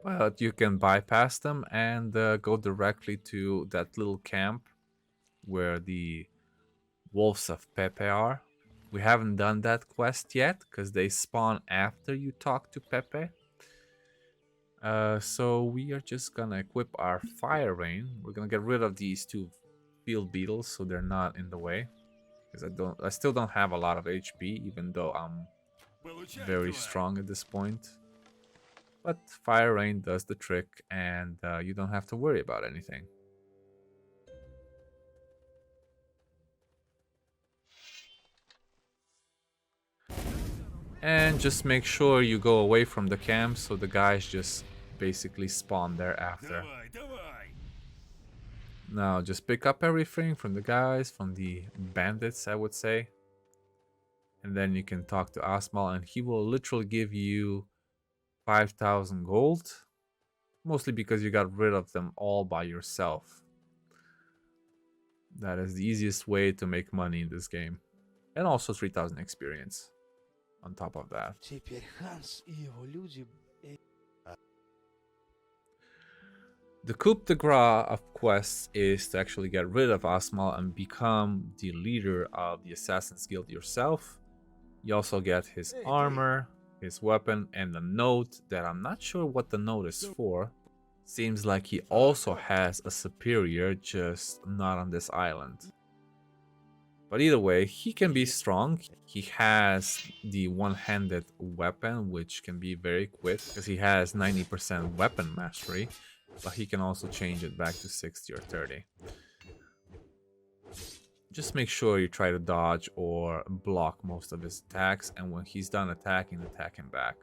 But you can bypass them and go directly to that little camp where the Wolves of Pepe are. We haven't done that quest yet because they spawn after you talk to Pepe. So we are just gonna equip our Fire Rain. We're gonna get rid of these two field beetles so they're not in the way, because I still don't have a lot of HP, even though I'm very strong at this point. But Fire Rain does the trick, and you don't have to worry about anything. And just make sure you go away from the camp so the guys just basically spawn there after. Now just pick up everything from the guys, from the bandits, I would say. And then you can talk to Asmal and he will literally give you 5,000 gold. Mostly because you got rid of them all by yourself. That is the easiest way to make money in this game. And also 3,000 experience on top of that. The coup de grace of quests is to actually get rid of Asmal and become the leader of the Assassin's Guild yourself. You also get his armor, his weapon, and a note that I'm not sure what the note is for. Seems like he also has a superior, just not on this island. But either way, he can be strong. He has the one-handed weapon, which can be very quick because he has 90% weapon mastery. But he can also change it back to 60 or 30. Just make sure you try to dodge or block most of his attacks, and when he's done attacking, attack him back.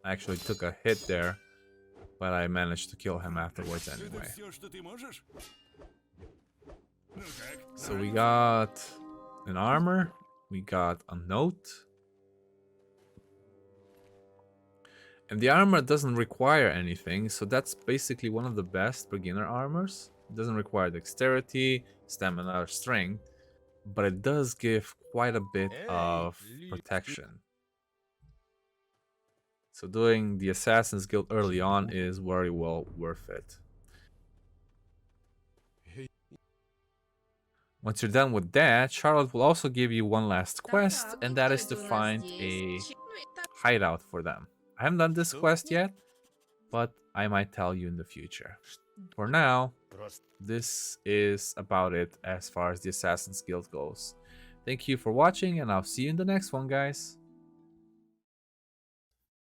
I actually took a hit there, but I managed to kill him afterwards anyway. So we got an armor, we got a note. And the armor doesn't require anything, so that's basically one of the best beginner armors. It doesn't require dexterity, stamina, or strength, but it does give quite a bit of protection. So doing the Assassin's Guild early on is very well worth it. Once you're done with that, Charlotte will also give you one last quest, and that is to find a hideout for them. I haven't done this quest yet, but I might tell you in the future. For now, this is about it as far as the Assassin's Guild goes. Thank you for watching, and I'll see you in the next one, guys.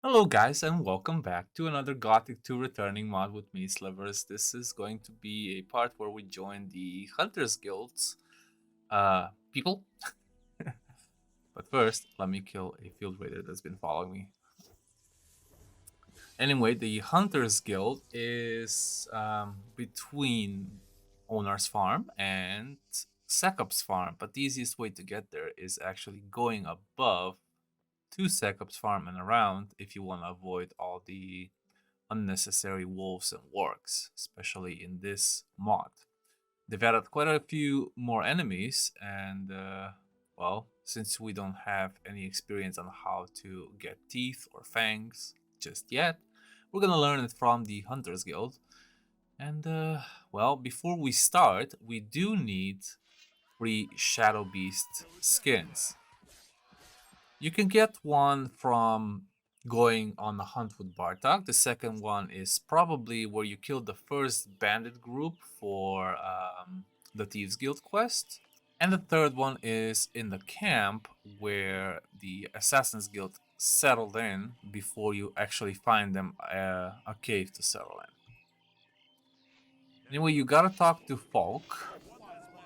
Hello guys, and welcome back to another Gothic 2 returning mod with me, Slivers. This is going to be a part where we join the Hunters Guilds people. But first, let me kill a field raider that's been following me. Anyway, the Hunters Guild is between Owner's Farm and Sekop's Farm, but the easiest way to get there is actually going above to Sekop's Farm and around if you want to avoid all the unnecessary wolves and wargs, especially in this mod. They've added quite a few more enemies, and well, since we don't have any experience on how to get teeth or fangs just yet, we're gonna learn it from the Hunters Guild. And well, before we start, we do need 3 Shadow Beast skins. You can get one from going on a hunt with Bartok. The second one is probably where you killed the first bandit group for the Thieves Guild quest. And the third one is in the camp where the Assassin's Guild settled in before you actually find them a cave to settle in. Anyway, you gotta talk to Falk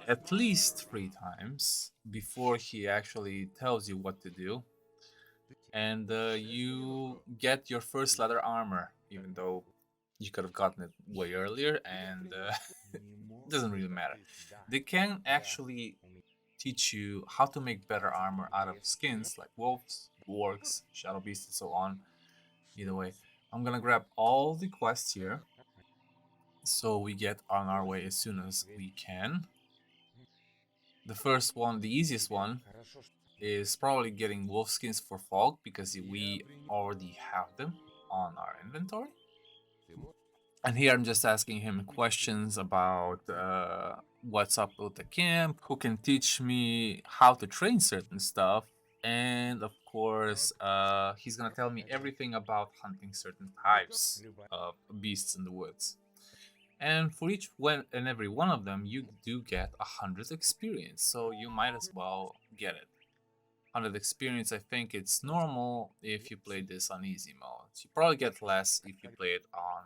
at least 3 times before he actually tells you what to do. And you get your first leather armor, even though you could have gotten it way earlier, and it doesn't really matter. They can actually teach you how to make better armor out of skins like wolves, wargs, shadow beasts, and so on. Either way, I'm gonna grab all the quests here so we get on our way as soon as we can. The first one, the easiest one, is probably getting wolf skins for Falk because we already have them on our inventory. And here I'm just asking him questions about what's up with the camp, who can teach me how to train certain stuff, and of course he's gonna tell me everything about hunting certain types of beasts in the woods. And for each and every one of them, you do get 100 experience, so you might as well get it. 100 experience, I think it's normal if you play this on easy mode. You probably get less if you play it on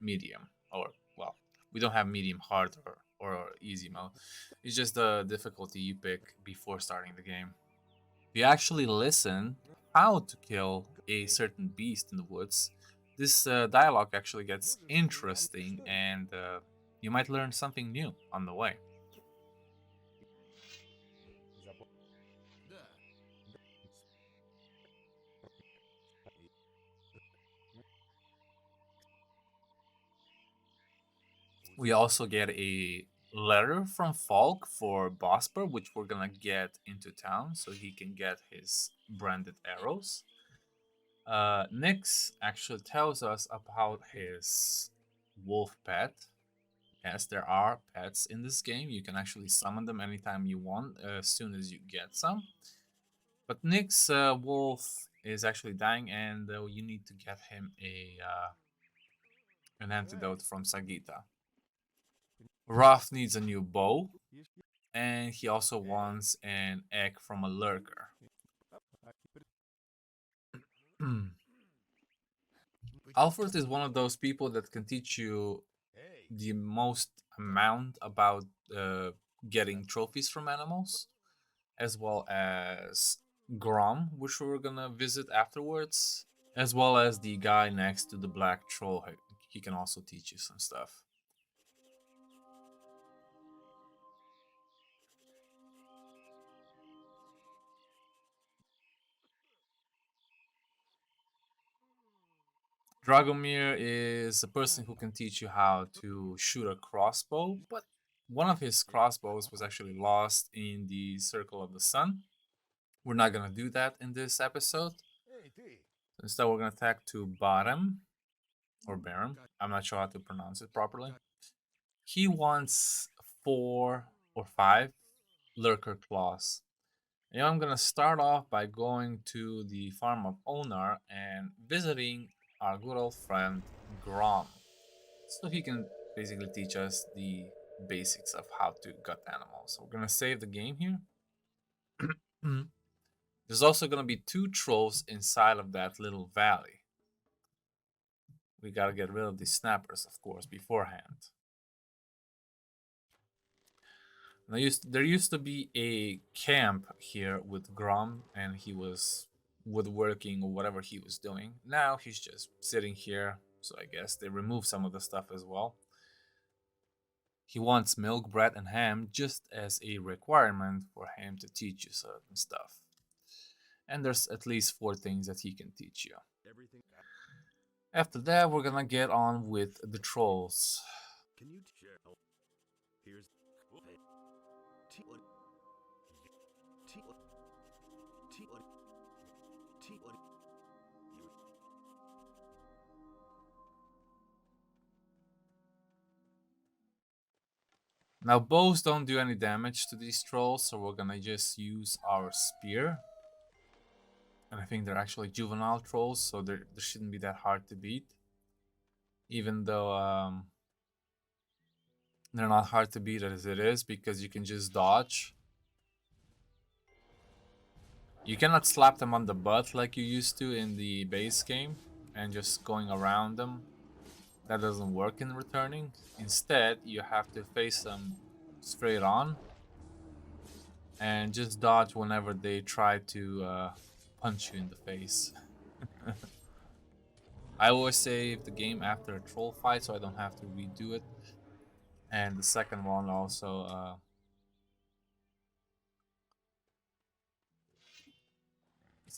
medium, or well, we don't have medium hard or easy mode. It's just the difficulty you pick before starting the game. If you actually listen how to kill a certain beast in the woods, this dialogue actually gets interesting, and you might learn something new on the way. We also get a letter from Falk for Bosper, which we're gonna get into town so he can get his branded arrows. Nyx actually tells us about his wolf pet. Yes, there are pets in this game. You can actually summon them anytime you want, as soon as you get some. But Nyx wolf is actually dying, and you need to get him an antidote from Sagita. Roth needs a new bow, and he also wants an egg from a lurker. Alfred is one of those people that can teach you the most amount about getting trophies from animals, as well as Grom, which we're gonna visit afterwards. as well as the guy next to the black troll. He can also teach you some stuff. Dragomir is a person who can teach you how to shoot a crossbow, but one of his crossbows was actually lost in the Circle of the Sun. We're not gonna do that in this episode. Instead, we're gonna attack to Bottom or Barum. I'm not sure how to pronounce it properly. He wants 4 or 5 lurker claws. And I'm gonna start off by going to the farm of Onar and visiting our good old friend Grom, so he can basically teach us the basics of how to gut animals. So we're gonna save the game here. There's also gonna be 2 trolls inside of that little valley. We gotta get rid of the snappers, of course, beforehand. There used to be a camp here with Grom, and he was woodworking or whatever he was doing. Now he's just sitting here, so I guess they removed some of the stuff as well. He wants milk, bread, and ham just as a requirement for him to teach you certain stuff. And there's at least 4 things that he can teach you. After that, we're gonna get on with the trolls. Can you share? Here's Now bows don't do any damage to these trolls, so we're gonna just use our spear. And I think they're actually juvenile trolls, so they shouldn't be that hard to beat. Even though they're not hard to beat as it is, because you can just dodge. You cannot slap them on the butt like you used to in the base game and just going around them. That doesn't work in returning. Instead, you have to face them straight on and just dodge whenever they try to punch you in the face. I always save the game after a troll fight so I don't have to redo it. And the second one also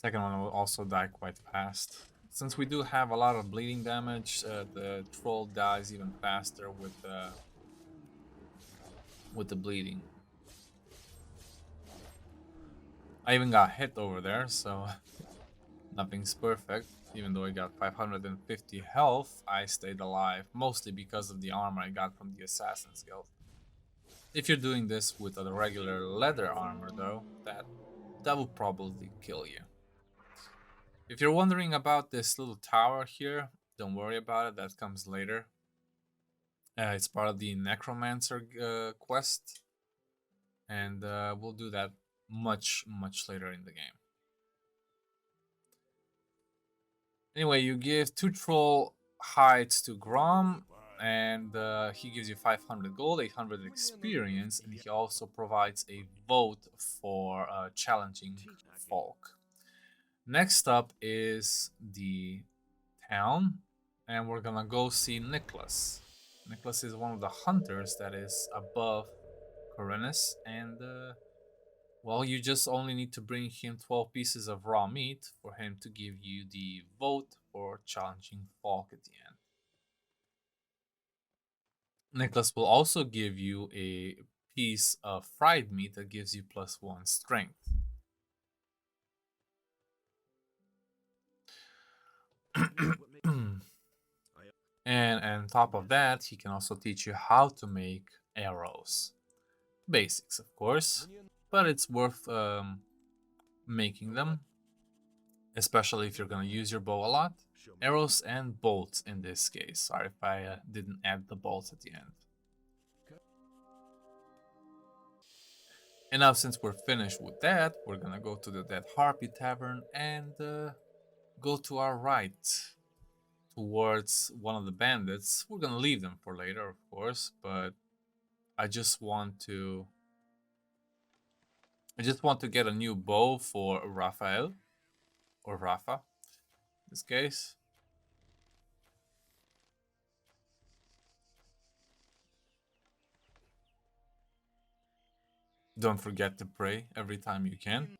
will also die quite fast. Since we do have a lot of bleeding damage, the troll dies even faster with the bleeding. I even got hit over there, so nothing's perfect. Even though I got 550 health, I stayed alive, mostly because of the armor I got from the Assassin's Guild. If you're doing this with a regular leather armor though, that will probably kill you. If you're wondering about this little tower here, don't worry about it, that comes later. It's part of the Necromancer quest, and we'll do that much later in the game. Anyway, you give 2 troll hides to Grom, and he gives you 500 gold, 800 experience, and he also provides a vote for challenging folk. Next up is the town, and we're gonna go see Nicholas. Nicholas is one of the hunters that is above Khorinis, and well, you just only need to bring him 12 pieces of raw meat for him to give you the vote for challenging folk at the end. Nicholas will also give you a piece of fried meat that gives you +1 strength. And on top of that, he can also teach you how to make arrows. Basics, of course, but it's worth making them, especially if you're going to use your bow a lot. Arrows and bolts in this case. Sorry if I didn't add the bolts at the end. And now since we're finished with that, we're going to go to the Dead Harpy Tavern and go to our right towards one of the bandits. We're going to leave them for later, of course, but I just want to get a new bow for Raphael or Rafa. this case. Don't forget to pray every time you can,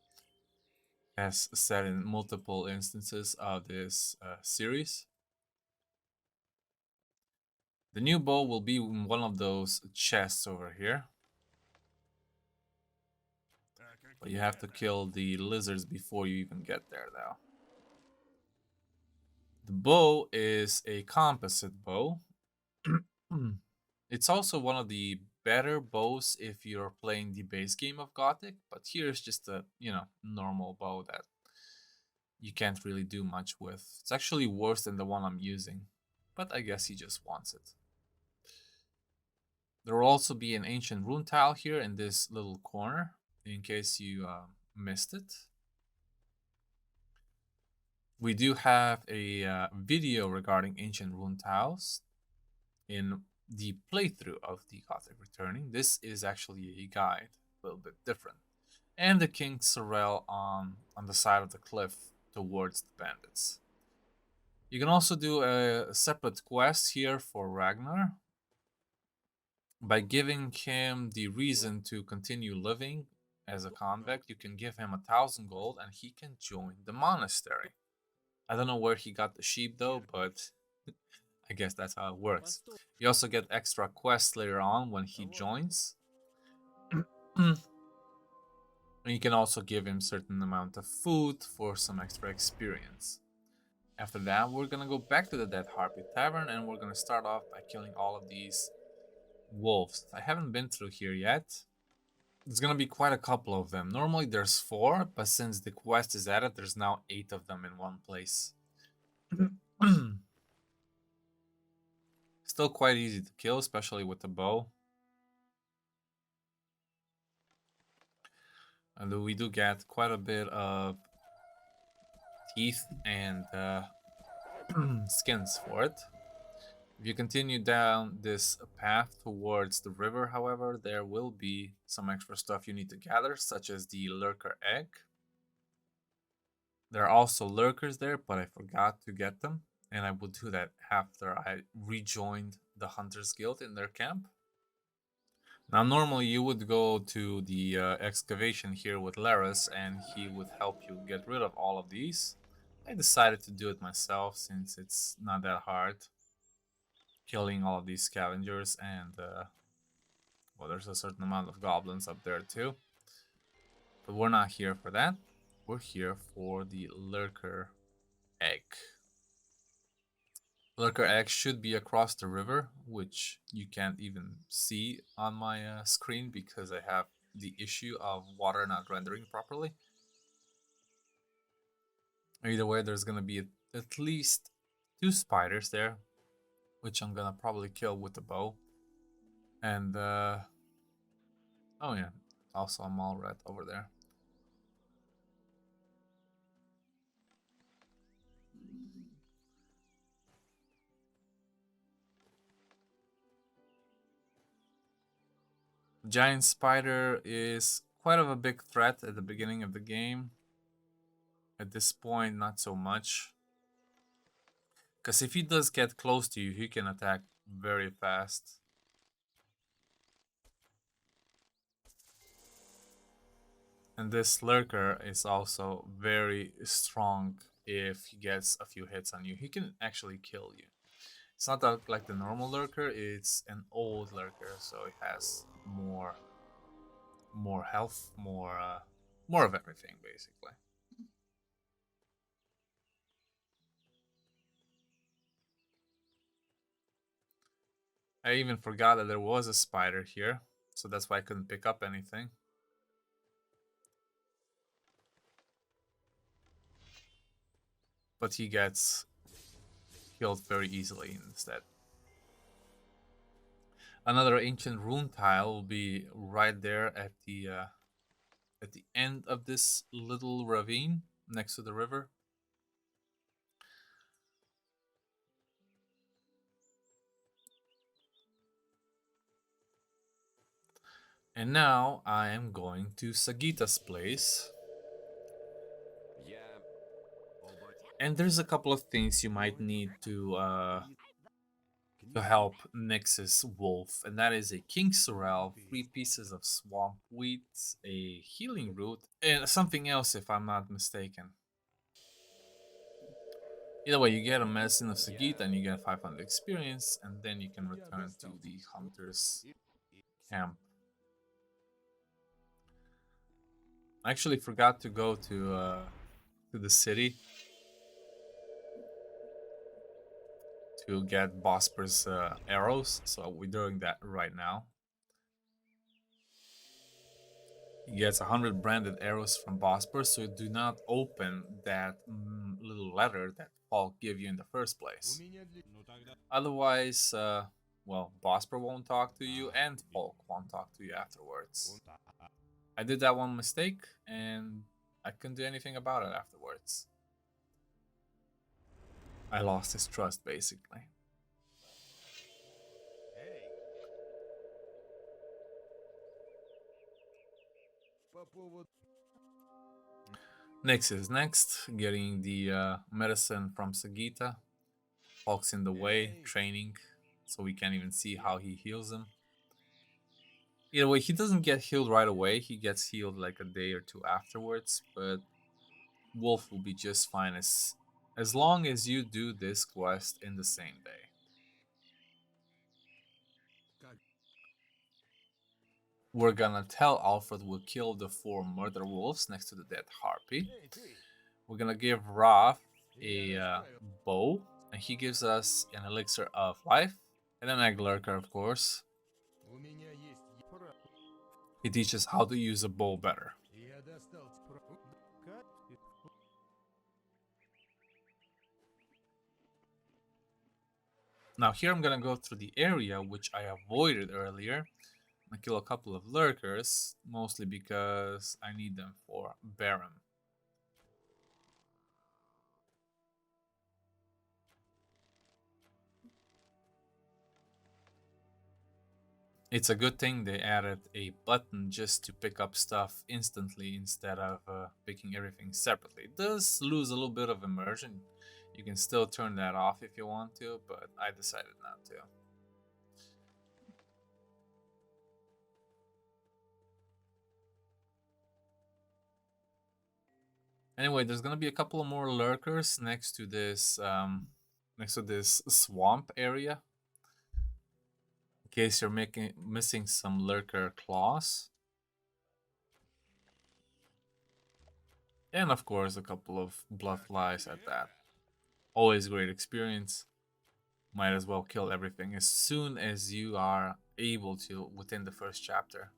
as said in multiple instances of this series. The new bow will be in one of those chests over here. But you have to kill the lizards before you even get there, though. The bow is a composite bow. It's also one of the better bows if you're playing the base game of Gothic, but here's just a, normal bow that you can't really do much with. It's actually worse than the one I'm using, but I guess he just wants it. There will also be an ancient rune tile here in this little corner, in case you missed it. We do have a video regarding ancient rune tiles in the playthrough of the Gothic Returning. This is actually a guide, a little bit different. And the King Sorrel on the side of the cliff towards the bandits. You can also do a separate quest here for Ragnar. By giving him the reason to continue living as a convict, you can give him 1,000 gold and he can join the monastery. I don't know where he got the sheep though, but I guess that's how it works. You also get extra quests later on when he joins. And you can also give him certain amount of food for some extra experience. After that, we're gonna go back to the Dead Harpy Tavern and we're gonna start off by killing all of these wolves. I haven't been through here yet. There's gonna be quite a couple of them. Normally there's 4, but since the quest is added, there's now 8 of them in one place. Still quite easy to kill, especially with the bow. And we do get quite a bit of teeth and skins for it. If you continue down this path towards the river, however, there will be some extra stuff you need to gather, such as the lurker egg. There are also lurkers there, but I forgot to get them, and I will do that after I rejoined the Hunters Guild in their camp. Now, normally you would go to the excavation here with Laris, and he would help you get rid of all of these. I decided to do it myself since it's not that hard. Killing all of these scavengers and well, there's a certain amount of goblins up there too, but we're not here for that. We're here for the lurker egg. Lurker egg should be across the river, which you can't even see on my screen because I have the issue of water not rendering properly. Either way, there's gonna be at least 2 spiders there, which I'm gonna probably kill with the bow. And oh yeah, also a mall rat over there. Giant spider is quite of a big threat at the beginning of the game. At this point, not so much. Because if he does get close to you, he can attack very fast. And this lurker is also very strong if he gets a few hits on you. He can actually kill you. It's not like the normal lurker, it's an old lurker, so it has more health, more of everything basically. I even forgot that there was a spider here, so that's why I couldn't pick up anything. But he gets killed very easily instead. Another ancient rune tile will be right there at the end of this little ravine next to the river. And now I am going to Sagita's place. And there's a couple of things you might need to help Nyx's wolf, and that is a king sorrel, 3 pieces of swamp wheat, a healing root, and something else if I'm not mistaken. Either way, you get a medicine of Sagita and you get 500 experience, and then you can return to the hunter's camp. I actually forgot to go to the city to get Bosper's arrows, so we're doing that right now. He gets 100 branded arrows from Bosper, so do not open that little letter that Paul gave you in the first place. Otherwise, well, Bosper won't talk to you and Polk won't talk to you afterwards. I did that one mistake and I couldn't do anything about it afterwards. I lost his trust, basically. Nyx is next, getting the medicine from Sagita. Hulk's in the way, training, so we can't even see how he heals him. Either way, he doesn't get healed right away, he gets healed like a day or two afterwards, but Wolf will be just fine as long as you do this quest in the same day. We're gonna tell Alfred we'll kill the 4 murder wolves next to the dead Harpy. We're gonna give Roth a bow, and he gives us an elixir of life, and an egg lurker, of course. He teaches how to use a bow better. Now here I'm gonna go through the area which I avoided earlier. I kill a couple of lurkers, mostly because I need them for Baron. It's a good thing they added a button just to pick up stuff instantly instead of picking everything separately. It does lose a little bit of immersion. You can still turn that off if you want to, but I decided not to. Anyway, there's gonna be a couple of more lurkers next to this swamp area. In case you're missing some lurker claws. And of course a couple of blood flies at that. Always great experience. Might as well kill everything as soon as you are able to within the first chapter.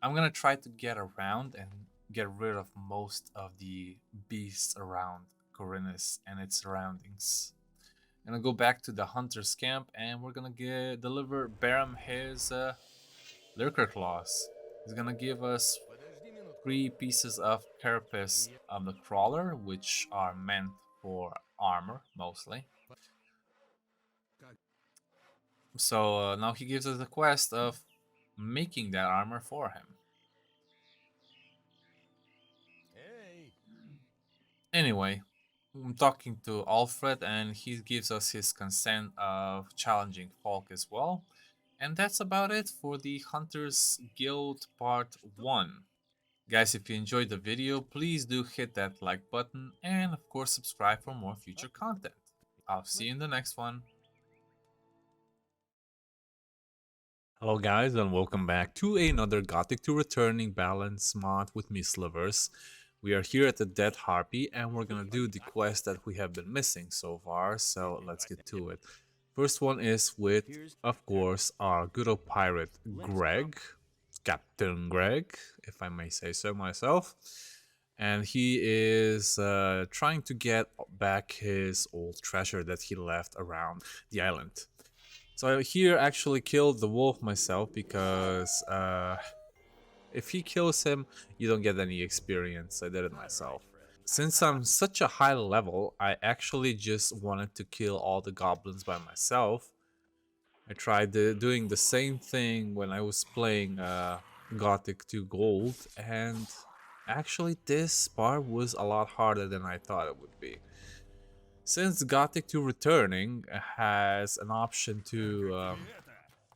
I'm gonna try to get around and get rid of most of the beasts around Khorinis and its surroundings. I'm gonna go back to the hunter's camp and we're gonna deliver Baram his lurker claws. He's gonna give us 3 pieces of carapace of the crawler, which are meant for armor mostly. So now he gives us the quest of making that armor for him. Anyway, I'm talking to Alfred and he gives us his consent of challenging Falk as well. And that's about it for the Hunters Guild Part 1. Guys, if you enjoyed the video, please do hit that like button and of course subscribe for more future content. I'll see you in the next one. Hello guys and welcome back to another Gothic to Returning balance mod with Mislavers. We are here at the Dead Harpy and we're gonna do the quest that we have been missing so far, so let's get to it. First one is with, of course, our good old pirate Greg, Captain Greg, if I may say so myself. And he is trying to get back his old treasure that he left around the island. So I here actually killed the wolf myself because if he kills him, you don't get any experience. I did it myself. Since I'm such a high level, I actually just wanted to kill all the goblins by myself. I tried doing the same thing when I was playing Gothic 2 Gold, and actually this part was a lot harder than I thought it would be. Since Gothic 2 Returning has an option to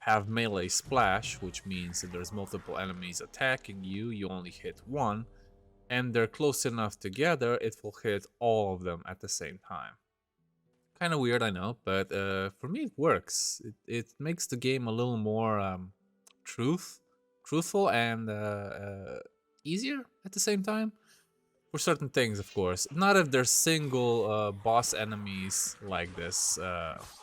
have melee splash, which means if there's multiple enemies attacking you, you only hit one, and they're close enough together, it will hit all of them at the same time. Kind of weird, I know, but for me it works. It makes the game a little more truthful and easier at the same time. For certain things, of course. Not if there's single boss enemies like this,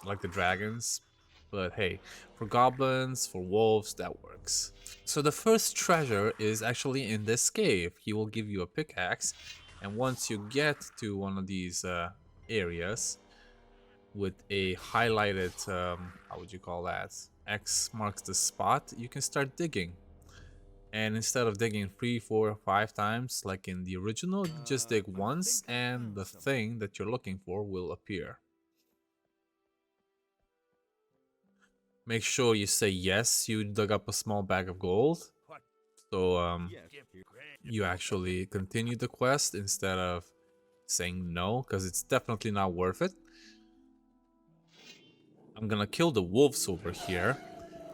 like the dragons. But hey, for goblins, for wolves, that works. So the first treasure is actually in this cave. He will give you a pickaxe, and once you get to one of these areas with a highlighted, how would you call that? X marks the spot, you can start digging. And instead of digging 3, 4, or 5 times like in the original, just dig once and the thing that you're looking for will appear. Make sure you say yes, you dug up a small bag of gold. So you actually continue the quest instead of saying no, because it's definitely not worth it. I'm gonna kill the wolves over here,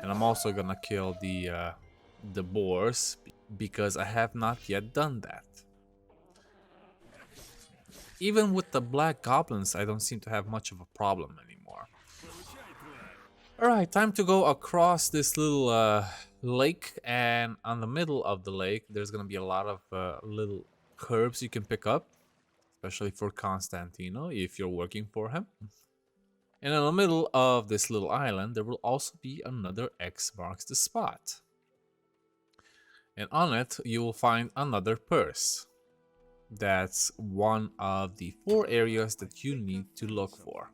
and I'm also gonna kill the boars, because I have not yet done that. Even with the black goblins, I don't seem to have much of a problem anymore. Alright, time to go across this little lake, and on the middle of the lake there's gonna be a lot of little herbs you can pick up, especially for Constantino if you're working for him. And in the middle of this little island there will also be another X marks the spot. And on it, you will find another purse. That's one of the 4 areas that you need to look for.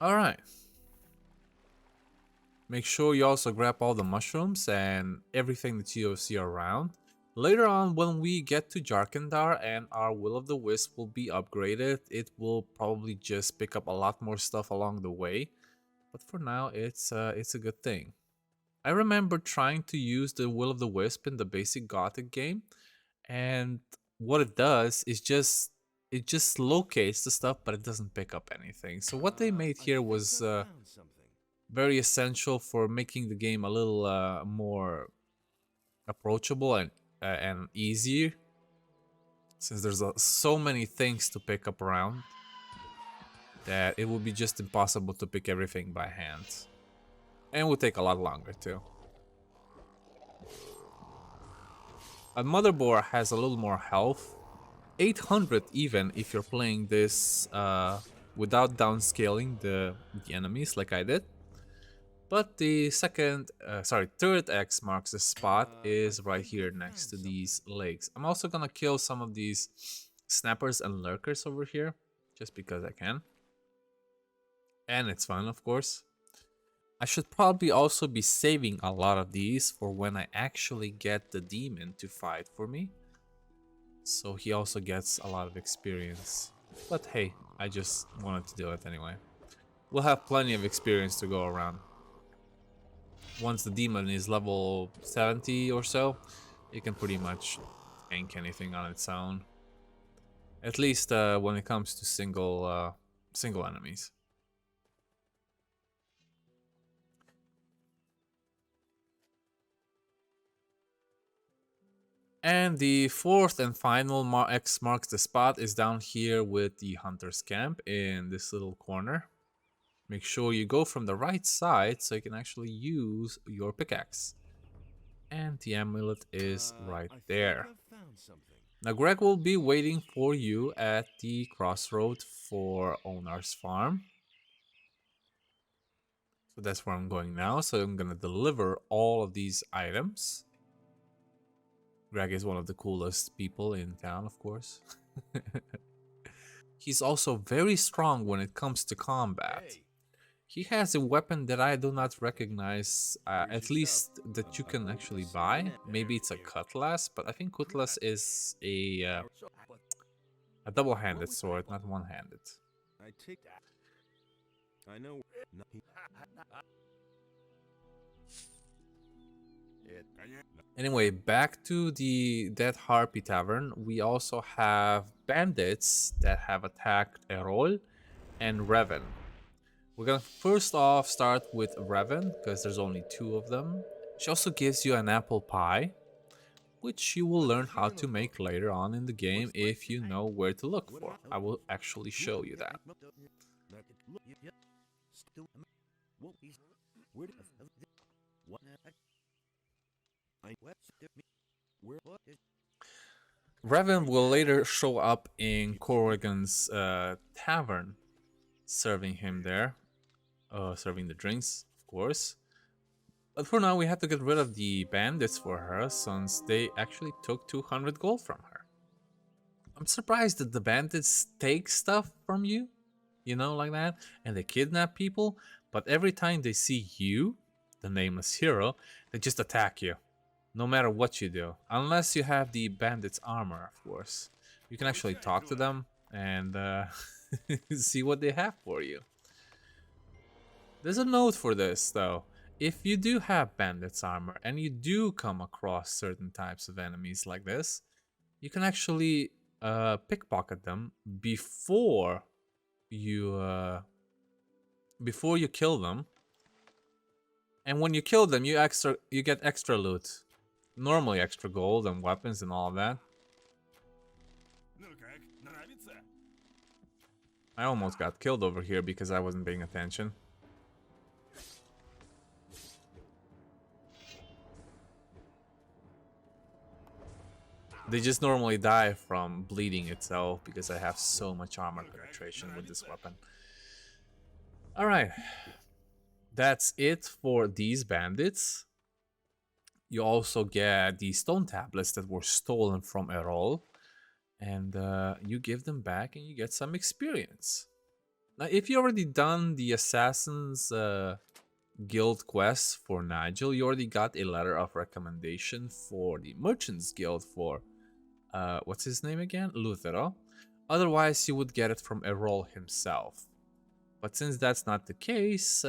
Alright. Make sure you also grab all the mushrooms and everything that you see around. Later on, when we get to Jharkendar and our Will of the Wisp will be upgraded, it will probably just pick up a lot more stuff along the way. But for now, it's a good thing. I remember trying to use the Will of the Wisp in the basic Gothic game, and what it does is it just locates the stuff, but it doesn't pick up anything. So what they made here was very essential for making the game a little more approachable and easier, since there's so many things to pick up around that it would be just impossible to pick everything by hand. And it would take a lot longer too. A mother boar has a little more health. 800 even if you're playing this without downscaling the enemies like I did. But the third X marks the spot is right here next to these lakes. I'm also gonna kill some of these snappers and lurkers over here, just because I can. And it's fun, of course. I should probably also be saving a lot of these for when I actually get the demon to fight for me. So he also gets a lot of experience. But hey, I just wanted to do it anyway. We'll have plenty of experience to go around. Once the demon is level 70 or so, it can pretty much tank anything on its own. At least when it comes to single enemies. And the 4th and final X marks the spot is down here with the hunter's camp in this little corner. Make sure you go from the right side so you can actually use your pickaxe. And the amulet is right there. Now Greg will be waiting for you at the crossroad for Onar's farm. So that's where I'm going now. So I'm gonna deliver all of these items. Greg is one of the coolest people in town, of course. He's also very strong when it comes to combat. He has a weapon that I do not recognize, at least that you can actually buy. Maybe it's a cutlass, but I think cutlass is a double-handed sword, not one-handed. I take that. I know. Anyway, back to that Harpy Tavern. We also have bandits that have attacked Errol and Revan. We're gonna first off start with Revan, because there's only 2 of them. She also gives you an apple pie, which you will learn how to make later on in the game if you know where to look for. I will actually show you that. Revan will later show up in Corrigan's tavern, serving him there, serving the drinks, of course. But for now, we have to get rid of the bandits for her, since they actually took 200 gold from her. I'm surprised that the bandits take stuff from you, you know, like that, and they kidnap people, but every time they see you, the nameless hero, they just attack you, no matter what you do, unless you have the bandits' armor, of course. You can actually talk to them and see what they have for you. There's a note for this, though. If you do have bandits' armor and you do come across certain types of enemies like this, you can actually pickpocket them before you kill them. And when you kill them, you get extra loot. Normally extra gold and weapons and all of that. I almost got killed over here because I wasn't paying attention. They just normally die from bleeding itself because I have so much armor penetration with this weapon. Alright. That's it for these bandits. You also get the stone tablets that were stolen from Errol. And you give them back and you get some experience. Now, if you already done the Assassin's Guild quest for Nigel, you already got a letter of recommendation for the Merchant's Guild for what's his name again? Ur-Thrall. Otherwise, you would get it from Errol himself. But since that's not the case,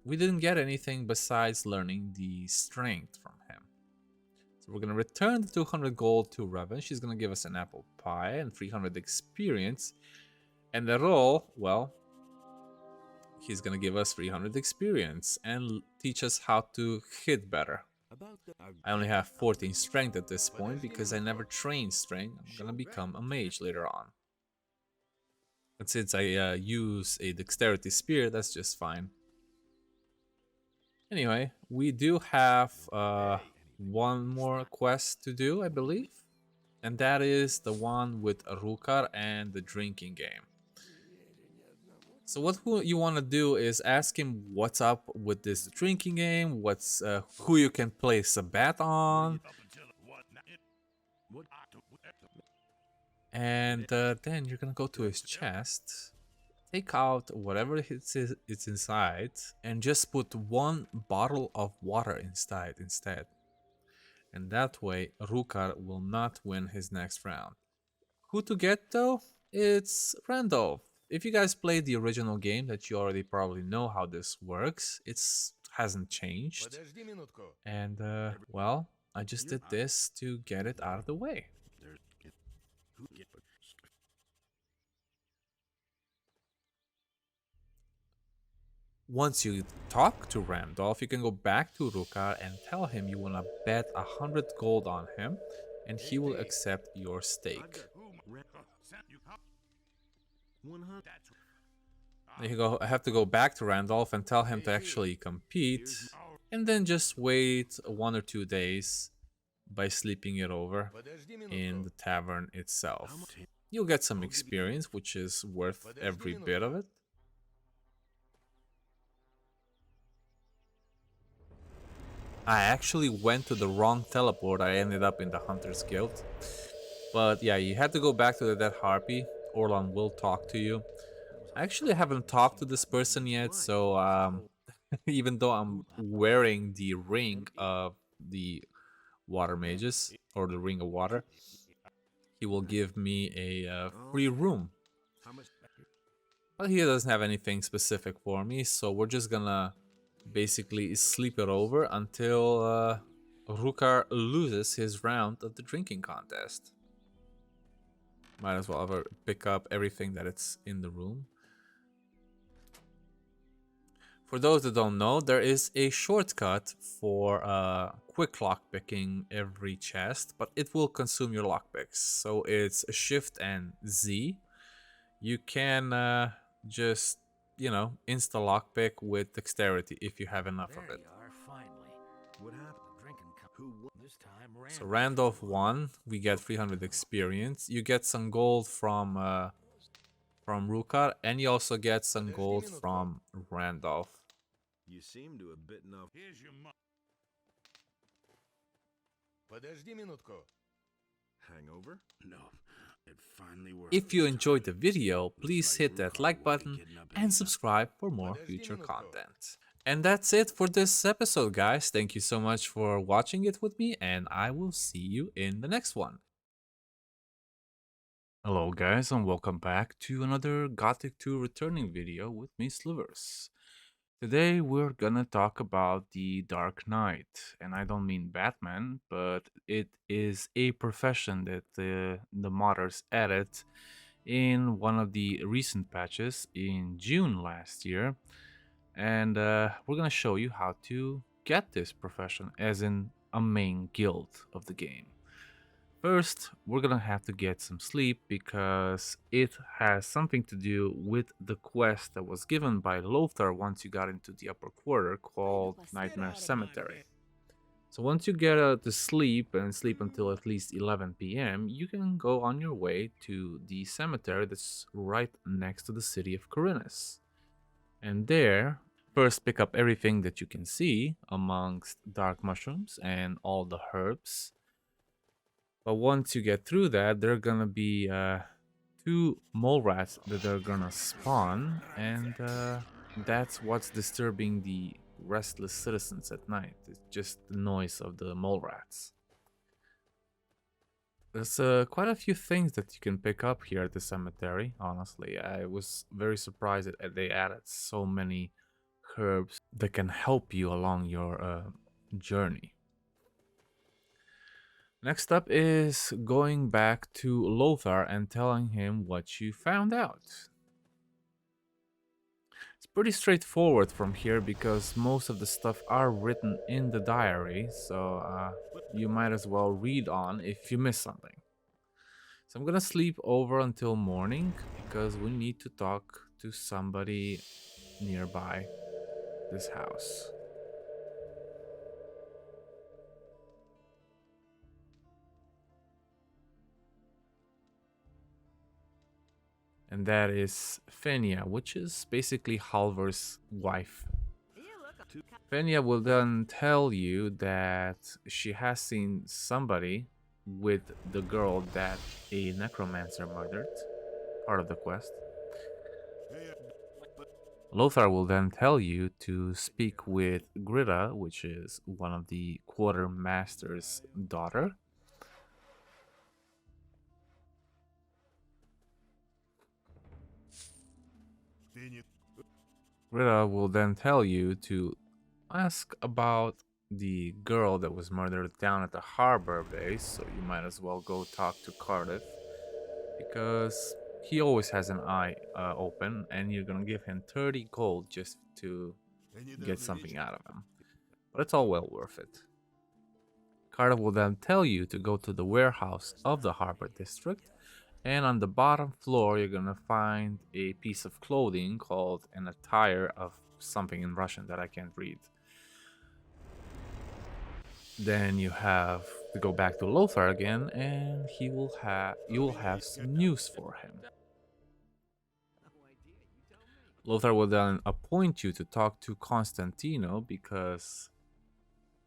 we didn't get anything besides learning the strength from him. So we're gonna return the 200 gold to Revan. She's gonna give us an apple pie and 300 experience. And Errol, well, he's gonna give us 300 experience and teach us how to hit better. I only have 14 strength at this point because I never trained strength. I'm gonna become a mage later on. And since I use a dexterity spear, that's just fine. Anyway, we do have one more quest to do, I believe. And that is the one with Rukar and the drinking game. So what you want to do is ask him what's up with this drinking game, what's who you can place a bet on, and then you're gonna go to his chest, take out whatever it's inside, and just put 1 bottle of water inside instead. And that way, Rukar will not win his next round. Who to get though? It's Randolph. If you guys played the original game, that you already probably know how this works. It hasn't changed. And, well, I just did this to get it out of the way. Once you talk to Randolph, you can go back to Rukar and tell him you want to bet 100 gold on him, and he will accept your stake. There you go. I have to go back to Randolph and tell him to actually compete, and then just wait 1 or 2 days by sleeping it over in the tavern itself. You'll get some experience, which is worth every bit of it. I actually went to the wrong teleport. I ended up in the Hunter's Guild. But yeah, you had to go back to the Dead Harpy. Orlan will talk to you. I actually haven't talked to this person yet, so even though I'm wearing the ring of the Water Mages, or the Ring of Water, he will give me a free room. But he doesn't have anything specific for me, so we're just gonna basically sleep it over until Rukar loses his round of the drinking contest. Might as well pick up everything that it's in the room. For those that don't know, there is a shortcut for quick lockpicking every chest, but it will consume your lockpicks. So it's Shift and Z. You can just, you know, insta lockpick with dexterity if you have enough of it. What happened? Who won? So Randolph won. We get 300 experience. You get some gold from Rukar, and you also get some gold from Randolph. You seem to have bitten off. Hangover? No, it finally worked. If you enjoyed the video, please hit that like button and subscribe for more future content. And that's it for this episode, guys. Thank you so much for watching it with me, and I will see you in the next one. Hello guys, and welcome back to another Gothic 2 returning video with me, Slivers. Today we're gonna talk about the Dark Knight, and I don't mean Batman, but it is a profession that the modders added in one of the recent patches in June last year. And we're gonna show you how to get this profession, as in a main guild of the game. First, we're gonna have to get some sleep because it has something to do with the quest that was given by Lothar once you got into the upper quarter, called Nightmare Cemetery. So once you get to sleep and sleep until at least 11 PM, you can go on your way to the cemetery that's right next to the city of Khorinis. And there, first pick up everything that you can see amongst dark mushrooms and all the herbs. But once you get through that, there are gonna be 2 mole rats that are gonna spawn, and that's what's disturbing the restless citizens at night. It's just the noise of the mole rats. There's quite a few things that you can pick up here at the cemetery, honestly. I was very surprised that they added so many herbs that can help you along your journey. Next up is going back to Lothar and telling him what you found out. It's pretty straightforward from here because most of the stuff are written in the diary, so you might as well read on if you miss something. So I'm gonna sleep over until morning because we need to talk to somebody nearby this house. And that is Fenia, which is basically Halvor's wife. Fenia will then tell you that she has seen somebody with the girl that a necromancer murdered, part of the quest. Lothar will then tell you to speak with Grida, which is one of the quartermaster's daughter. Grida will then tell you to ask about the girl that was murdered down at the harbor base, so you might as well go talk to Cardiff, because he always has an eye open, and you're gonna give him 30 gold just to get something out of him. But it's all well worth it. Cardiff will then tell you to go to the warehouse of the harbor district, and on the bottom floor you're gonna find a piece of clothing called an attire of something in Russian that I can't read. Then you have to go back to Lothar again, and you will have some news for him. Lothar will then appoint you to talk to Constantino because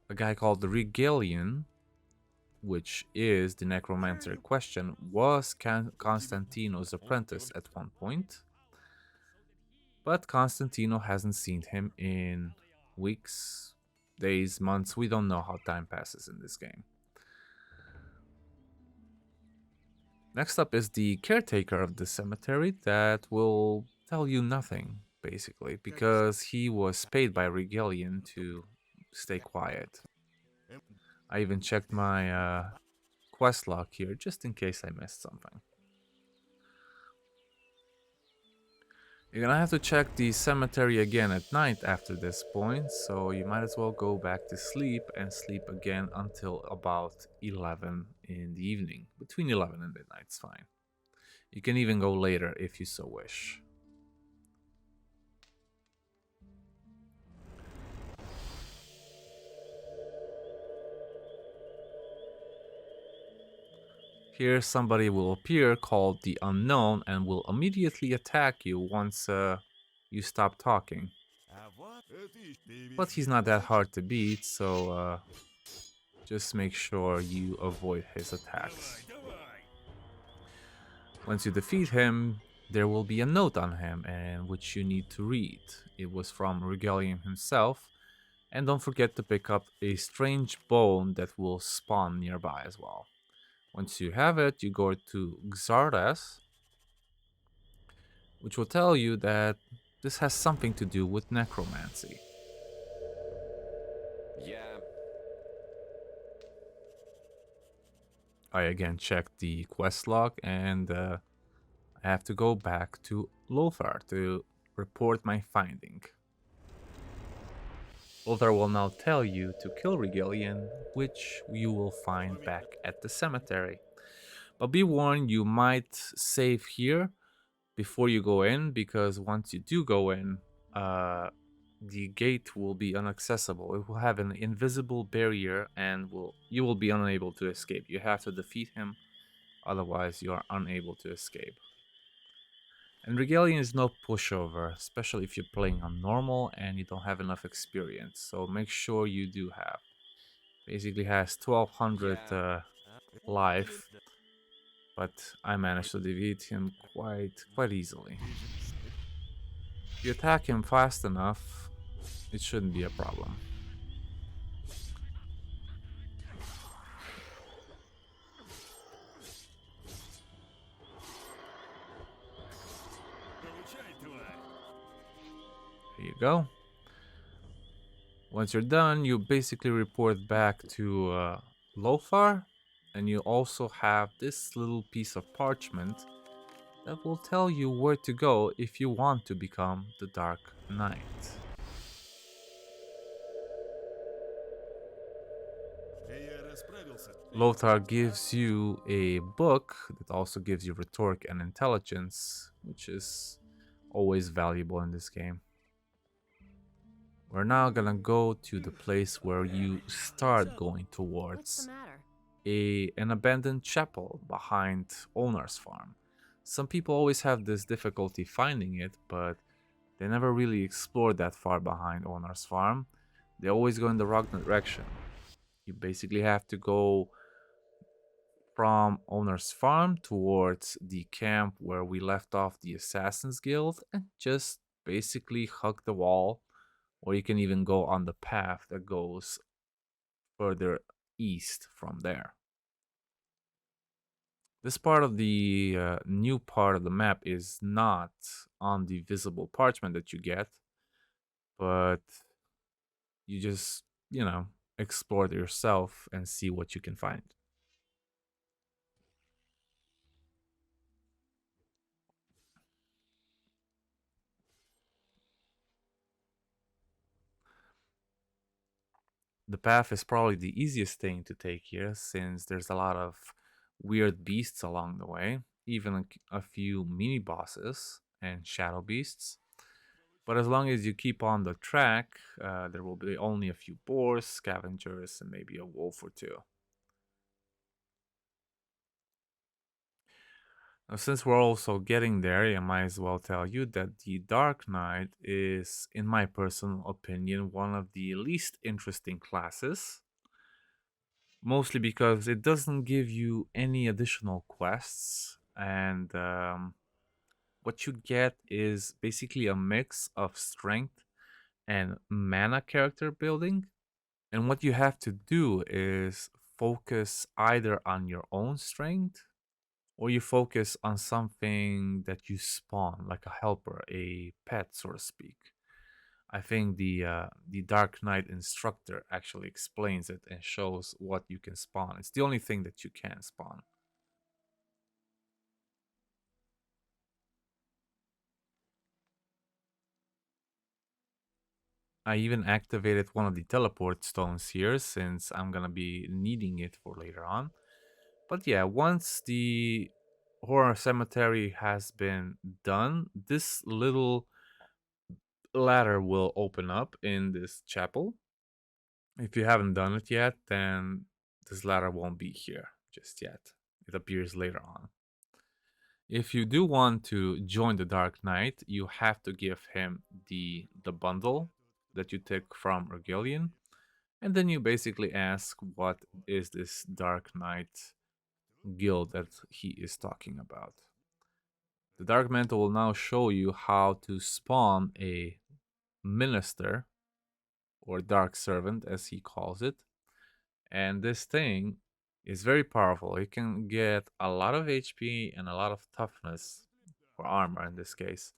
a guy called the Regalian, which is the necromancer in question, was Constantino's apprentice at one point. But Constantino hasn't seen him in weeks, days, months. We don't know how time passes in this game. Next up is the caretaker of the cemetery that will tell you nothing, basically, because he was paid by Regalian to stay quiet. I even checked my quest log here just in case I missed something. You're gonna have to check the cemetery again at night after this point, so you might as well go back to sleep and sleep again until about 11 in the evening. Between 11 and midnight is fine. You can even go later if you so wish. Here somebody will appear called the Unknown and will immediately attack you once you stop talking. But he's not that hard to beat, so just make sure you avoid his attacks. Once you defeat him, there will be a note on him and which you need to read. It was from Regalian himself, and don't forget to pick up a strange bone that will spawn nearby as well. Once you have it, you go to Xardas, which will tell you that this has something to do with necromancy. Yeah. I again checked the quest log and I have to go back to Lothar to report my finding. Lothar will now tell you to kill Regalian, which you will find back at the cemetery. But be warned, you might save here before you go in, because once you do go in, the gate will be inaccessible. It will have an invisible barrier and you will be unable to escape. You have to defeat him, otherwise you are unable to escape. And Regalian is no pushover, especially if you're playing on normal and you don't have enough experience. So make sure you do have. Basically has 1200 life, but I managed to defeat him quite easily. If you attack him fast enough, it shouldn't be a problem. There you go. Once you're done, you basically report back to Lothar, and you also have this little piece of parchment that will tell you where to go if you want to become the Dark Knight. Lothar gives you a book that also gives you rhetoric and intelligence, which is always valuable in this game. We're now gonna go to the place where you start going towards an abandoned chapel behind Owner's Farm. Some people always have this difficulty finding it, but they never really explored that far behind Owner's Farm. They always go in the wrong direction. You basically have to go from Owner's Farm towards the camp where we left off the Assassin's Guild and just basically hug the wall, or you can even go on the path that goes further east from there. This part of the new part of the map is not on the visible parchment that you get, but you just, explore it yourself and see what you can find. The path is probably the easiest thing to take here, since there's a lot of weird beasts along the way, even a few mini bosses and shadow beasts. But as long as you keep on the track, there will be only a few boars, scavengers, and maybe a wolf or two. Now, since we're also getting there, I might as well tell you that the Dark Knight is, in my personal opinion, one of the least interesting classes. Mostly because it doesn't give you any additional quests, and what you get is basically a mix of strength and mana character building. And what you have to do is focus either on your own strength, or you focus on something that you spawn, like a helper, a pet, so to speak. I think the Dark Knight instructor actually explains it and shows what you can spawn. It's the only thing that you can spawn. I even activated one of the teleport stones here since I'm gonna be needing it for later on. But yeah, once the horror cemetery has been done, this little ladder will open up in this chapel. If you haven't done it yet, then this ladder won't be here just yet. It appears later on. If you do want to join the Dark Knight, you have to give him the bundle that you took from Regalian, and then you basically ask what is this Dark Knight guild that he is talking about. The Dark Mantle will now show you how to spawn a minister, or Dark Servant as he calls it, and this thing is very powerful. It can get a lot of HP and a lot of toughness, or armor in this case,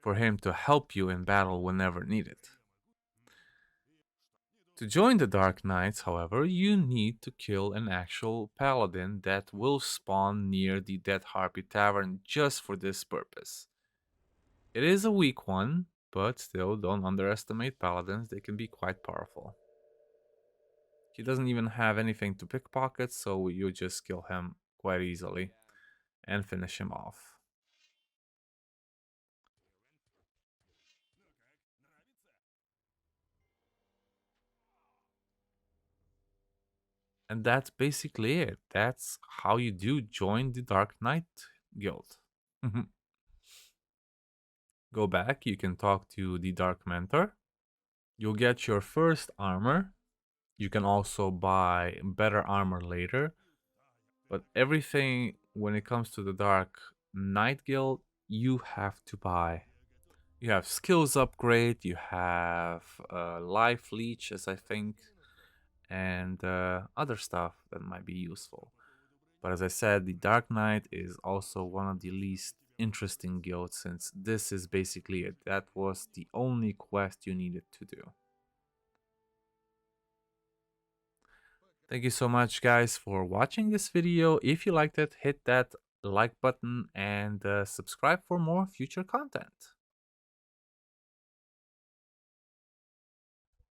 for him to help you in battle whenever needed. To join the Dark Knights, however, you need to kill an actual paladin that will spawn near the Dead Harpy Tavern just for this purpose. It is a weak one, but still don't underestimate paladins, they can be quite powerful. He doesn't even have anything to pickpocket, so you just kill him quite easily and finish him off. And that's basically it. That's how you do join the Dark Knight Guild. Go back, you can talk to the Dark Mentor. You'll get your first armor. You can also buy better armor later. But everything when it comes to the Dark Knight Guild, you have to buy. You have skills upgrade, you have life leech, as I think, and other stuff that might be useful. But as I said, the Dark Knight is also one of the least interesting guilds, since this is basically it. That was the only quest you needed to do. Thank you so much, guys, for watching this video. If you liked it, hit that like button and subscribe for more future content.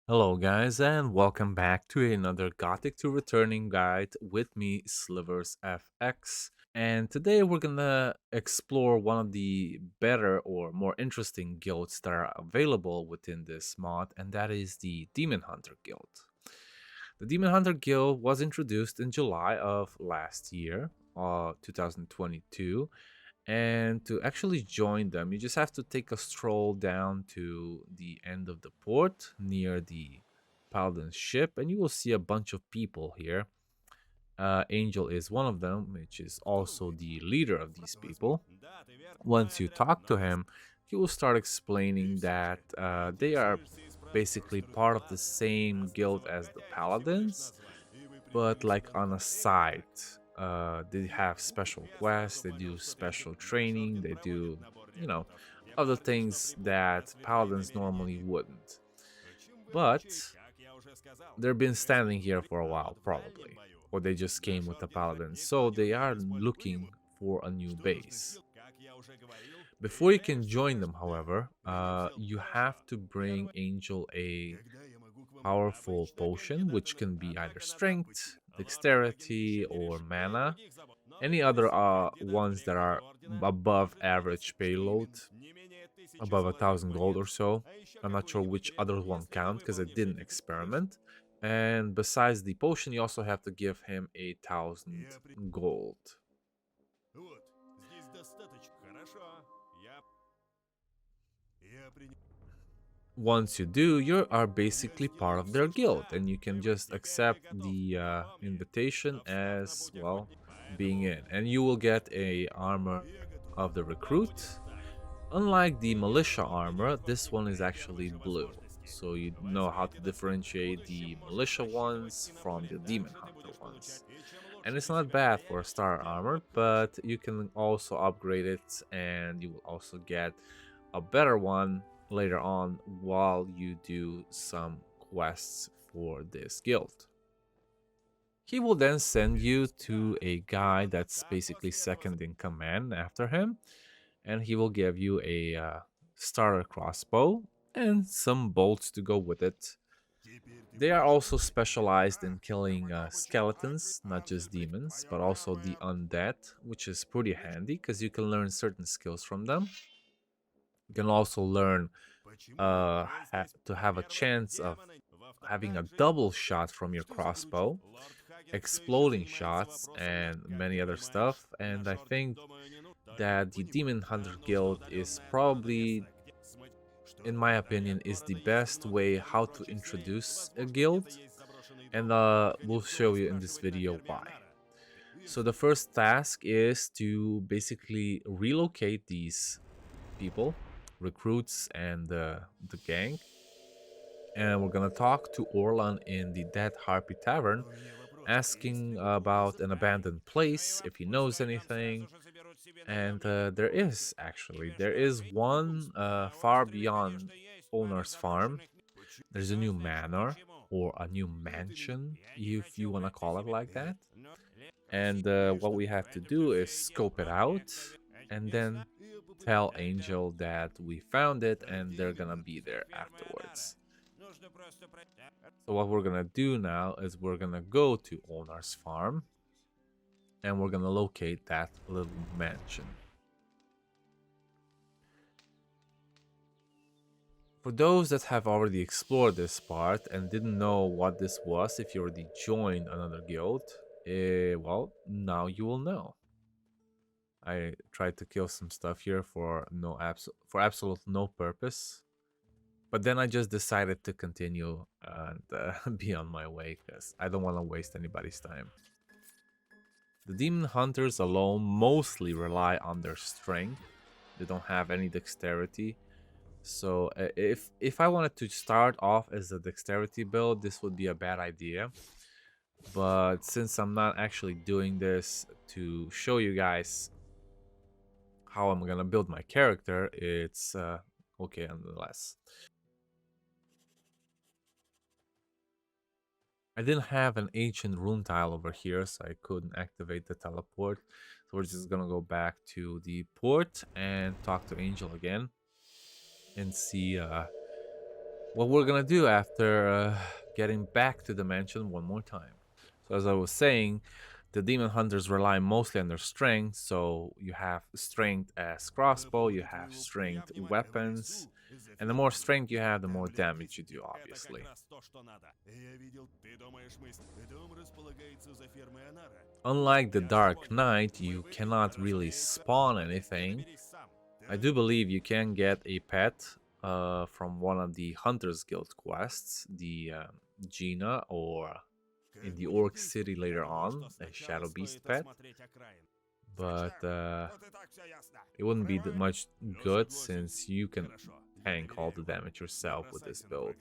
Hello guys, and welcome back to another Gothic to Returning guide with me, Slivers FX. And today we're gonna explore one of the better or more interesting guilds that are available within this mod, and that is the Demon Hunter Guild. The Demon Hunter Guild was introduced in July of last year, 2022. And to actually join them, you just have to take a stroll down to the end of the port near the Paladin's ship, and you will see a bunch of people here. Angel is one of them, which is also the leader of these people. Once you talk to him, he will start explaining that they are basically part of the same guild as the Paladins, but like on a side. They have special quests, they do special training, they do, you know, other things that paladins normally wouldn't. But they've been standing here for a while, probably, or they just came with the paladins, so they are looking for a new base. Before you can join them, however, you have to bring Angel a powerful potion, which can be either strength, dexterity, or mana. Any other ones that are above average payload, above 1,000 gold or so. I'm not sure which other one count because I didn't experiment. And besides the potion, you also have to give him 1,000 gold. Once you do, you are basically part of their guild, and you can just accept the invitation as, well, being in. And you will get a armor of the recruit. Unlike the militia armor, this one is actually blue, so you know how to differentiate the militia ones from the demon hunter ones. And it's not bad for a star armor, but you can also upgrade it, and you will also get a better one later on while you do some quests for this guild. He will then send you to a guy that's basically second in command after him, and he will give you a starter crossbow and some bolts to go with it. They are also specialized in killing skeletons, not just demons, but also the undead, which is pretty handy because you can learn certain skills from them. You can also learn to have a chance of having a double shot from your crossbow, exploding shots, and many other stuff. And I think that the Demon Hunter Guild is probably, in my opinion, is the best way how to introduce a guild, and we'll show you in this video why. So the first task is to basically relocate these people, recruits, and the gang, and we're gonna talk to Orlan in the Dead Harpy Tavern, asking about an abandoned place, if he knows anything. And there is one far beyond Owner's Farm. There's a new manor, or a new mansion, if you want to call it like that. And what we have to do is scope it out and then tell Angel that we found it and they're gonna be there afterwards. So what we're gonna do now is we're gonna go to Owner's Farm and we're gonna locate that little mansion. For those that have already explored this part and didn't know what this was, if you already joined another guild, well, now you will know. I tried to kill some stuff here for absolute no purpose, but then I just decided to continue and be on my way because I don't want to waste anybody's time. The demon hunters alone mostly rely on their strength. They don't have any dexterity. So if I wanted to start off as a dexterity build, this would be a bad idea. But since I'm not actually doing this to show you guys how I'm gonna build my character, it's okay nonetheless. I didn't have an ancient rune tile over here, so I couldn't activate the teleport. So we're just gonna go back to the port and talk to Angel again and see what we're gonna do after getting back to the mansion one more time. So as I was saying, the demon hunters rely mostly on their strength. So you have strength as crossbow, you have strength weapons, and the more strength you have, the more damage you do, obviously. Unlike the Dark Knight, you cannot really spawn anything. I do believe you can get a pet from one of the Hunters Guild quests, the Gina, or in the Orc City later on, a Shadow Beast pet. But it wouldn't be that much good since you can tank all the damage yourself with this build.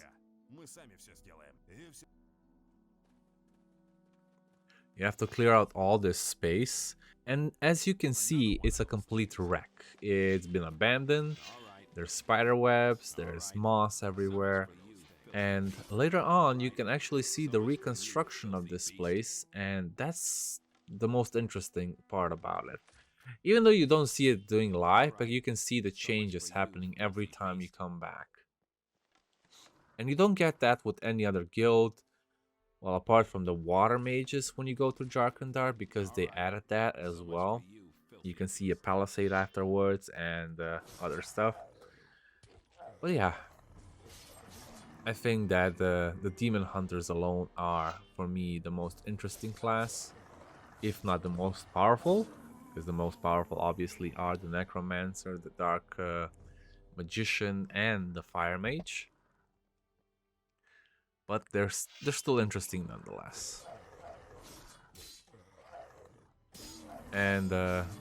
You have to clear out all this space, and as you can see, it's a complete wreck. It's been abandoned, there's spider webs, there's moss everywhere, and later on you can actually see the reconstruction of this place, and that's the most interesting part about it. Even though you don't see it doing live, but you can see the changes happening every time you come back. And you don't get that with any other guild, well, apart from the Water Mages when you go to Jharkendar, because they added that as well. You can see a palisade afterwards and other stuff. But yeah, I think that the demon hunters alone are, for me, the most interesting class, if not the most powerful, because the most powerful obviously are the necromancer, the dark magician, and the fire mage. But they're still interesting nonetheless. And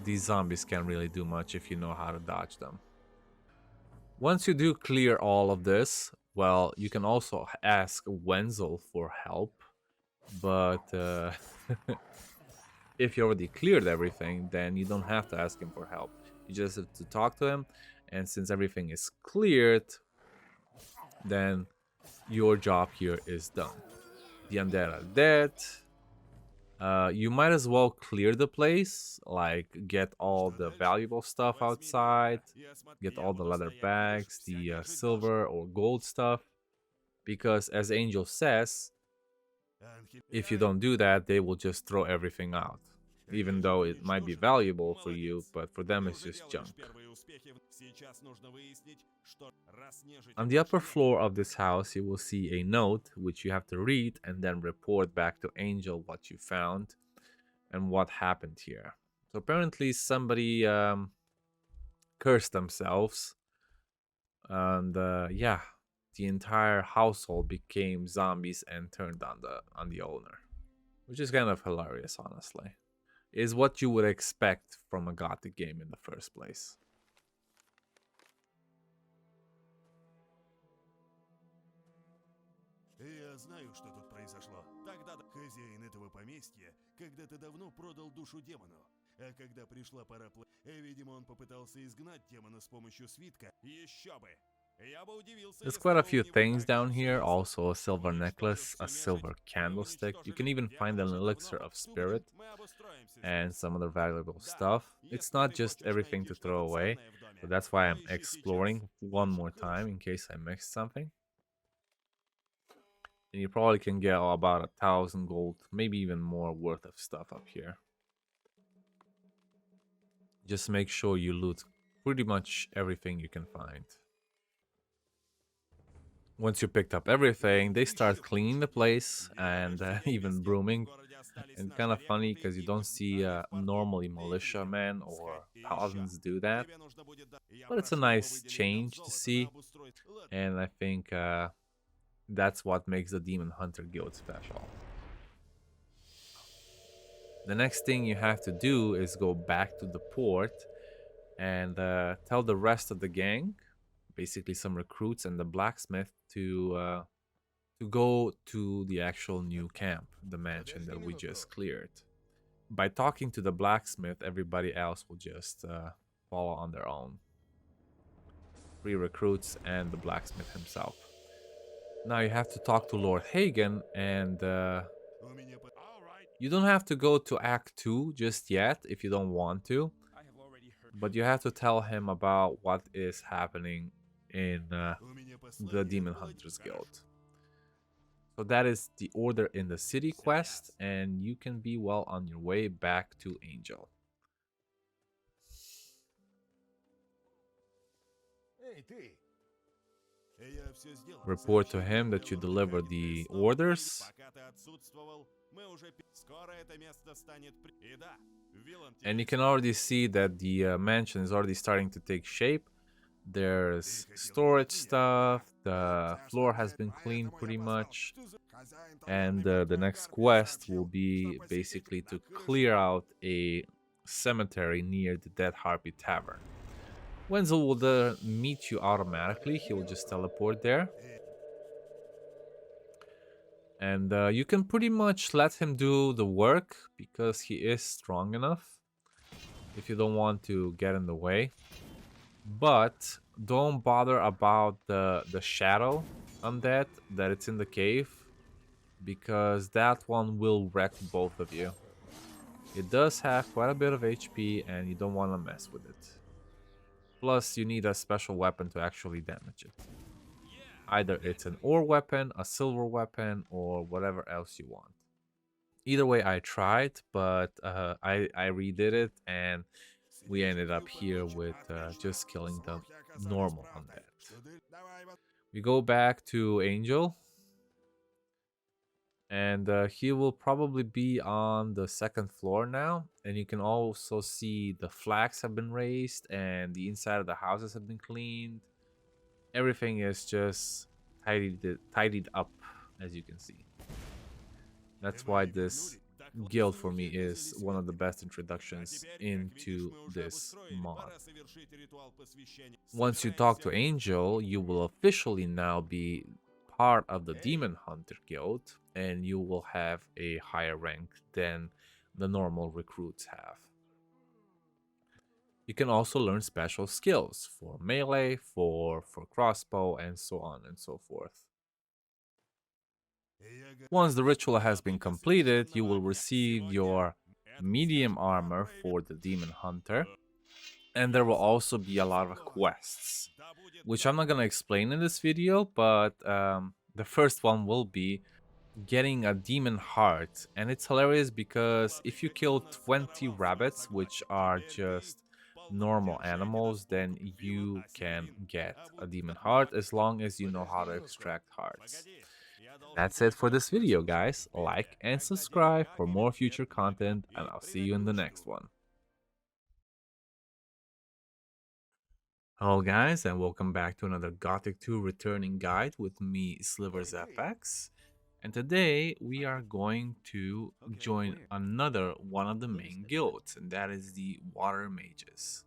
these zombies can't really do much if you know how to dodge them. Once you do clear all of this, well, you can also ask Wenzel for help. But if you already cleared everything, then you don't have to ask him for help. You just have to talk to him. And since everything is cleared, then your job here is done. The undead are dead. You might as well clear the place, like get all the valuable stuff outside, get all the leather bags, the silver or gold stuff, because as Angel says, if you don't do that, they will just throw everything out. Even though it might be valuable for you, but for them it's just junk. On the upper floor of this house, you will see a note which you have to read and then report back to Angel what you found and what happened here. So apparently somebody cursed themselves, and yeah, the entire household became zombies and turned on the owner, which is kind of hilarious, honestly. Is what you would expect from a Gothic game in the first place. Я знаю, что тут произошло. Тогда хозяин этого поместья когда-то давно продал душу демону. А когда пришла пора видимо, он попытался изгнать демона с помощью свитка. Еще бы! There's quite a few things down here, also a silver necklace, a silver candlestick. You can even find an elixir of spirit and some other valuable stuff. It's not just everything to throw away, but that's why I'm exploring one more time in case I missed something. And you probably can get about 1,000 gold, maybe even more worth of stuff up here. Just make sure you loot pretty much everything you can find. Once you picked up everything, they start cleaning the place and even brooming. And kind of funny because you don't see normally militiamen or paladins do that. But it's a nice change to see. And I think that's what makes the Demon Hunter Guild special. The next thing you have to do is go back to the port and tell the rest of the gang, basically some recruits and the blacksmith, to go to the actual new camp, the mansion that we just cleared. By talking to the blacksmith, everybody else will just follow on their own. 3 recruits and the blacksmith himself. Now you have to talk to Lord Hagen, and you don't have to go to Act 2 just yet if you don't want to. But you have to tell him about what is happening in the Demon Hunters Guild. So that is the Order in the City quest, and you can be well on your way back to Angel. Report to him that you deliver the orders. And you can already see that the mansion is already starting to take shape. There's storage stuff, the floor has been cleaned pretty much, and the next quest will be basically to clear out a cemetery near the Dead Harpy Tavern. Wenzel will meet you automatically, he will just teleport there. And you can pretty much let him do the work because he is strong enough if you don't want to get in the way. But don't bother about the shadow undead that it's in the cave, because that one will wreck both of you. It does have quite a bit of HP and you don't want to mess with it. Plus you need a special weapon to actually damage it. Either it's an ore weapon, a silver weapon, or whatever else you want. Either way I tried, but I redid it and we ended up here with just killing the normal undead. We go back to Angel. And he will probably be on the 2nd floor now. And you can also see the flags have been raised and the inside of the houses have been cleaned. Everything is just tidied up, as you can see. That's why this guild for me is one of the best introductions into this mod. Once you talk to Angel, you will officially now be part of the Demon Hunter Guild, and you will have a higher rank than the normal recruits have. You can also learn special skills for melee, for crossbow, and so on and so forth. Once the ritual has been completed, you will receive your medium armor for the Demon Hunter, and there will also be a lot of quests, which I'm not going to explain in this video, but the first one will be getting a demon heart. And it's hilarious because if you kill 20 rabbits, which are just normal animals, then you can get a demon heart as long as you know how to extract hearts. That's it for this video, guys. Like and subscribe for more future content, and I'll see you in the next one. Hello guys, and welcome back to another Gothic 2 returning guide with me, Slivers FX. And today we are going to join another one of the main guilds, and that is the Water Mages.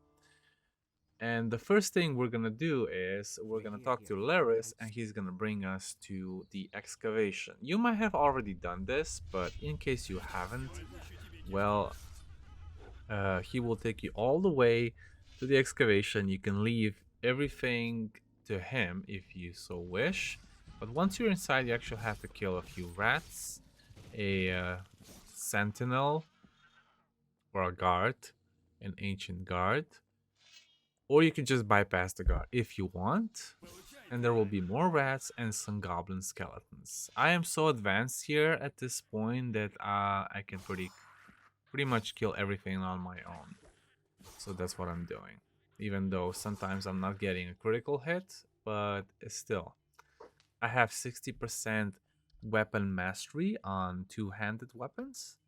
And the first thing we're gonna do is we're gonna talk to Laris, and he's gonna bring us to the excavation. You might have already done this, but in case you haven't, well, he will take you all the way to the excavation. You can leave everything to him if you so wish, but once you're inside you actually have to kill a few rats, a sentinel or a guard, an ancient guard, or you can just bypass the guard if you want, and there will be more rats and some goblin skeletons. I am so advanced here at this point that I can pretty much kill everything on my own. So that's what I'm doing. Even though sometimes I'm not getting a critical hit, but still. I have 60% weapon mastery on two-handed weapons.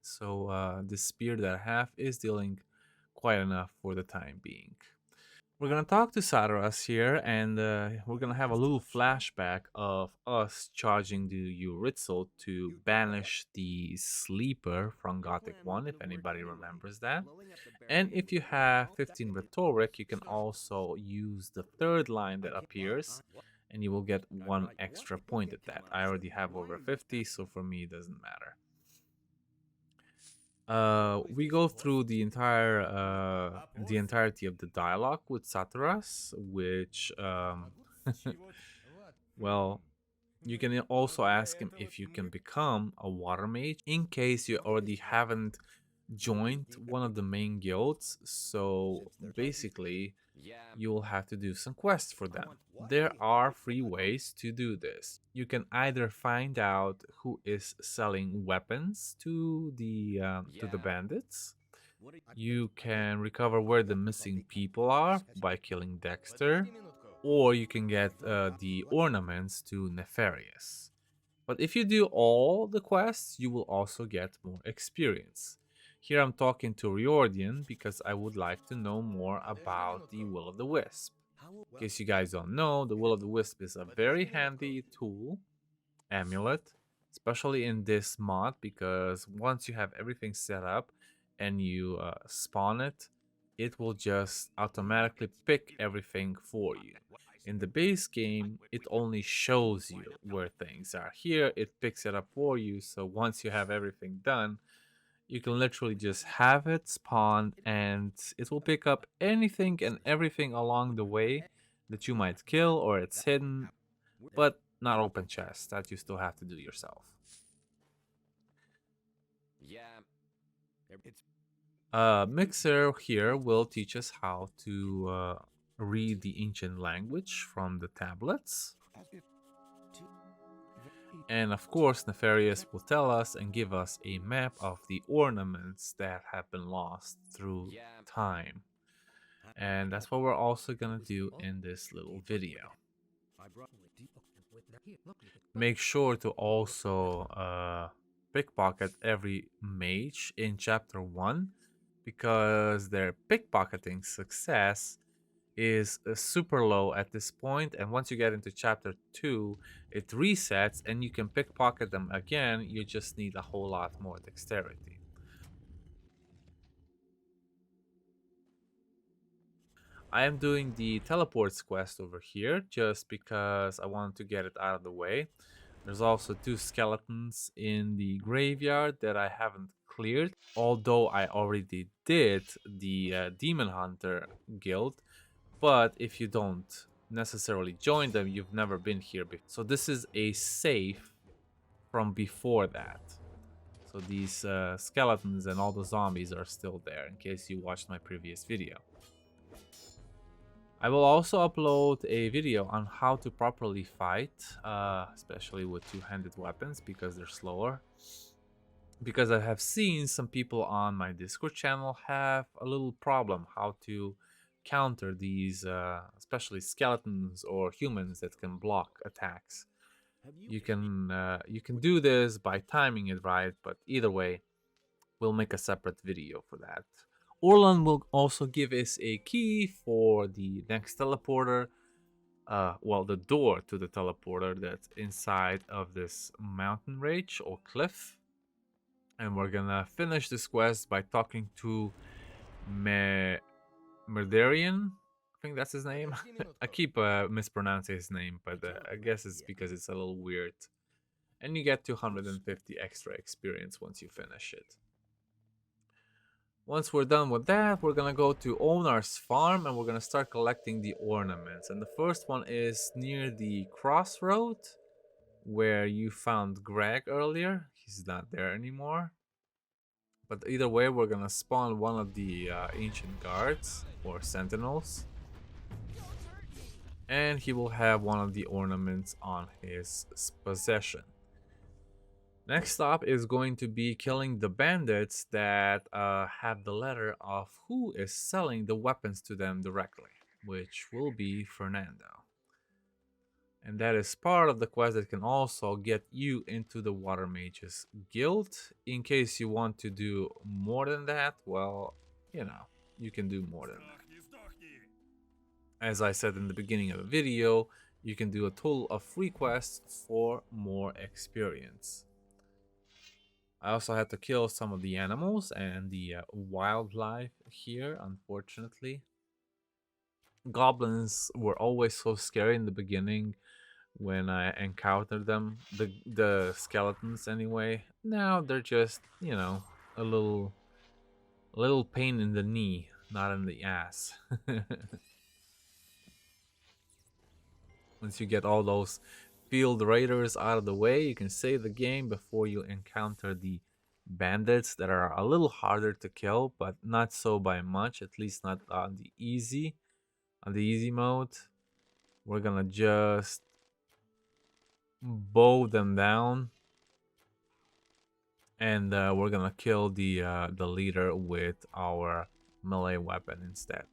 So the spear that I have is dealing quite enough for the time being. We're gonna talk to Xardas here, and we're gonna have a little flashback of us charging the Ur-Thrall to banish the Sleeper from Gothic 1, if anybody remembers that. And if you have 15 rhetoric, you can also use the third line that appears, and you will get 1 extra point at that. I already have over 50, so for me it doesn't matter. We go through the entirety of the dialogue with Xardas, which well, you can also ask him if you can become a Water Mage in case you already haven't joined one of the main guilds. So basically you will have to do some quests for them. There are 3 ways to do this. You can either find out who is selling weapons to the bandits. You can recover where the missing people are by killing Dexter, or you can get the ornaments to Nefarious. But if you do all the quests, you will also get more experience. Here I'm talking to Riordan because I would like to know more about the Will O The Wisp. In case you guys don't know, the Will O The Wisp is a very handy tool, amulet, especially in this mod, because once you have everything set up and you spawn it, it will just automatically pick everything for you. In the base game, it only shows you where things are. Here, it picks it up for you, so once you have everything done, you can literally just have it spawned, and it will pick up anything and everything along the way that you might kill or it's hidden, but not open chests that you still have to do yourself. Mixer here will teach us how to read the ancient language from the tablets. And of course, Nefarious will tell us and give us a map of the ornaments that have been lost through time. And that's what we're also gonna do in this little video. Make sure to also pickpocket every mage in chapter 1, because their pickpocketing success is super low at this point, and once you get into chapter 2 it resets and you can pickpocket them again. You just need a whole lot more dexterity. I am doing the teleports quest over here just because I wanted to get it out of the way. There's also 2 skeletons in the graveyard that I haven't cleared, although I already did the Demon Hunter guild. But if you don't necessarily join them, you've never been here before. So this is a save from before that. So these skeletons and all the zombies are still there in case you watched my previous video. I will also upload a video on how to properly fight, especially with two-handed weapons because they're slower. Because I have seen some people on my Discord channel have a little problem how to counter these, especially skeletons or humans that can block attacks. You can do this by timing it right, but either way, we'll make a separate video for that. Orlan will also give us a key for the next teleporter. Well, the door to the teleporter that's inside of this mountain range or cliff. And we're gonna finish this quest by talking to Murderian. I think that's his name. I keep mispronouncing his name, but I guess it's because it's a little weird. And you get 250 extra experience once you finish it. Once we're done with that, we're gonna go to Onar's farm and we're gonna start collecting the ornaments. And the first one is near the crossroad where you found Greg earlier. He's not there anymore. But either way, we're gonna spawn one of the ancient guards or sentinels. And he will have one of the ornaments on his possession. Next stop is going to be killing the bandits that have the letter of who is selling the weapons to them directly, which will be Fernando. And that is part of the quest that can also get you into the Water Mage's guild. In case you want to do more than that, well, you know, you can do more than that. As I said in the beginning of the video, you can do a total of 3 quests for more experience. I also had to kill some of the animals and the wildlife here, unfortunately. Goblins were always so scary in the beginning when I encountered them. The skeletons anyway. Now they're just, you know, a little pain in the knee, not in the ass. Once you get all those field raiders out of the way, you can save the game before you encounter the bandits that are a little harder to kill, but not so by much, at least not on the easy mode. We're gonna just bow them down, and we're gonna kill the leader with our melee weapon instead.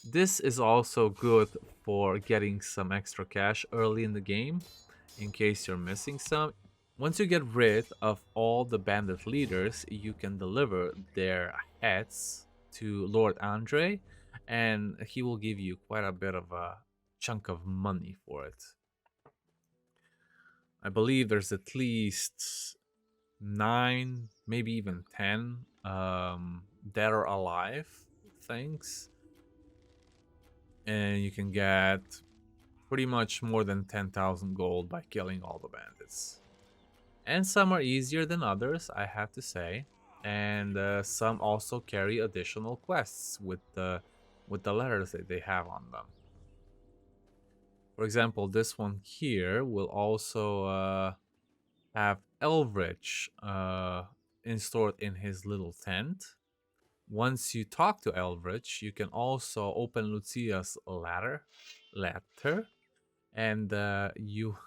This is also good for getting some extra cash early in the game, in case you're missing some. Once you get rid of all the bandit leaders, you can deliver their heads to Lord Andre, and he will give you quite a bit of a chunk of money for it. I believe there's at least 9, maybe even 10 dead or alive things. And you can get pretty much more than 10,000 gold by killing all the bandits. And some are easier than others, I have to say. And some also carry additional quests with the letters that they have on them. For example, this one here will also have Elvrich installed in his little tent. Once you talk to Elvrich, you can also open Lucia's letter, and you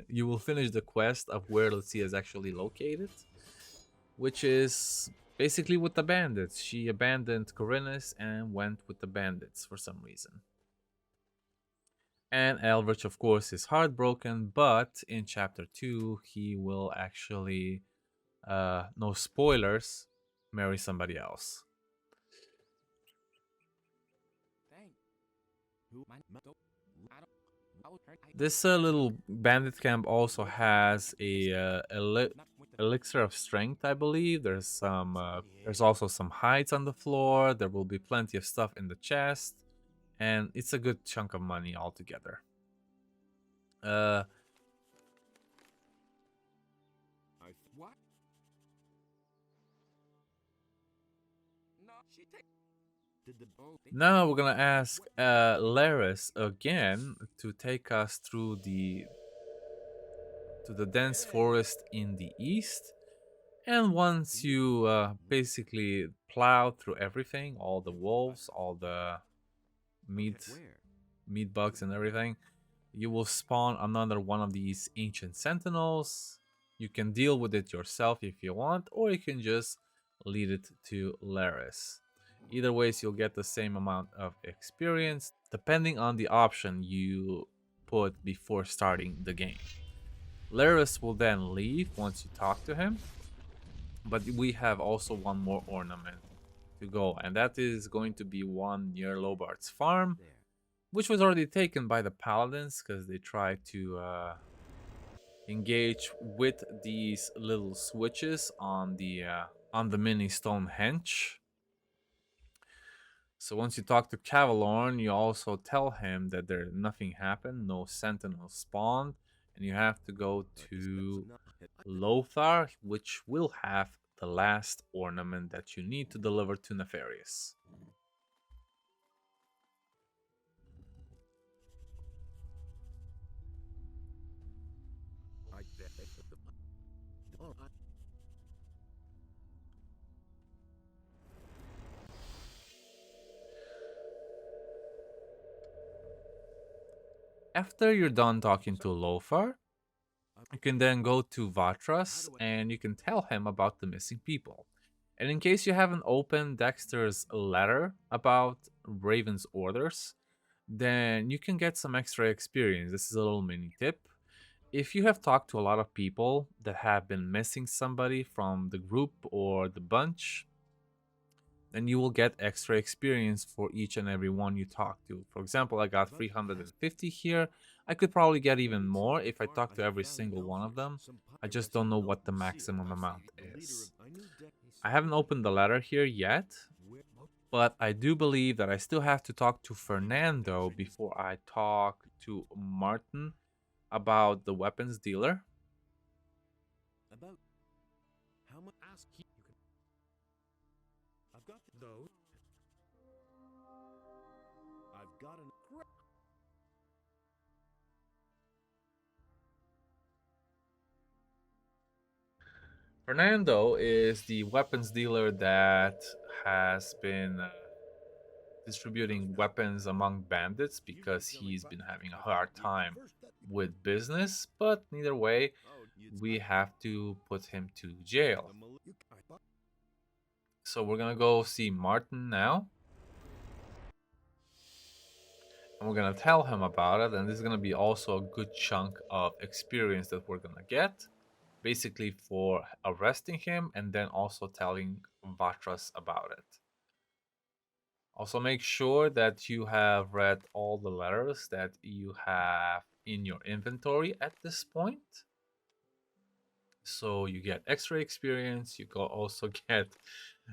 you will finish the quest of where Lucia is actually located, which is basically with the bandits. She abandoned Khorinis and went with the bandits for some reason. And Elvrich, of course, is heartbroken, but in chapter 2, he will actually, no spoilers, marry somebody else. This little bandit camp also has a elixir of strength, I believe. There's some, there's also some hides on the floor. There will be plenty of stuff in the chest, and it's a good chunk of money altogether. Now we're gonna ask Laris again to take us through to the dense forest in the east. And once you basically plow through everything, all the wolves, all the meat bugs and everything, you will spawn another one of these ancient sentinels. You can deal with it yourself if you want, or you can just lead it to Laris. Either ways, you'll get the same amount of experience depending on the option you put before starting the game. Laris will then leave once you talk to him, but we have also one more ornament to go, and that is going to be one near Lobart's farm, which was already taken by the paladins because they tried to engage with these little switches on the mini Stonehenge. So once you talk to Cavalorn, you also tell him that nothing happened, no sentinels spawned, and you have to go to Lothar, which will have the last ornament that you need to deliver to Nefarious. After you're done talking to Lothar, you can then go to Vatras and you can tell him about the missing people. And in case you haven't opened Dexter's letter about Raven's orders, then you can get some extra experience. This is a little mini tip. If you have talked to a lot of people that have been missing somebody from the group or the bunch, then you will get extra experience for each and every one you talk to. For example, I got 350 here. I could probably get even more if I talk to every single one of them. I just don't know what the maximum amount is. I haven't opened the letter here yet, but I do believe that I still have to talk to Fernando before I talk to Martin about the weapons dealer. About how much ask you can. I've got those. I've got an. Fernando is the weapons dealer that has been distributing weapons among bandits because he's been having a hard time with business, but either way, we have to put him to jail. So we're gonna go see Martin now, and we're gonna tell him about it, and this is gonna be also a good chunk of experience that we're gonna get, basically for arresting him and then also telling Vatras about it. Also make sure that you have read all the letters that you have in your inventory at this point. So you get extra experience, you also get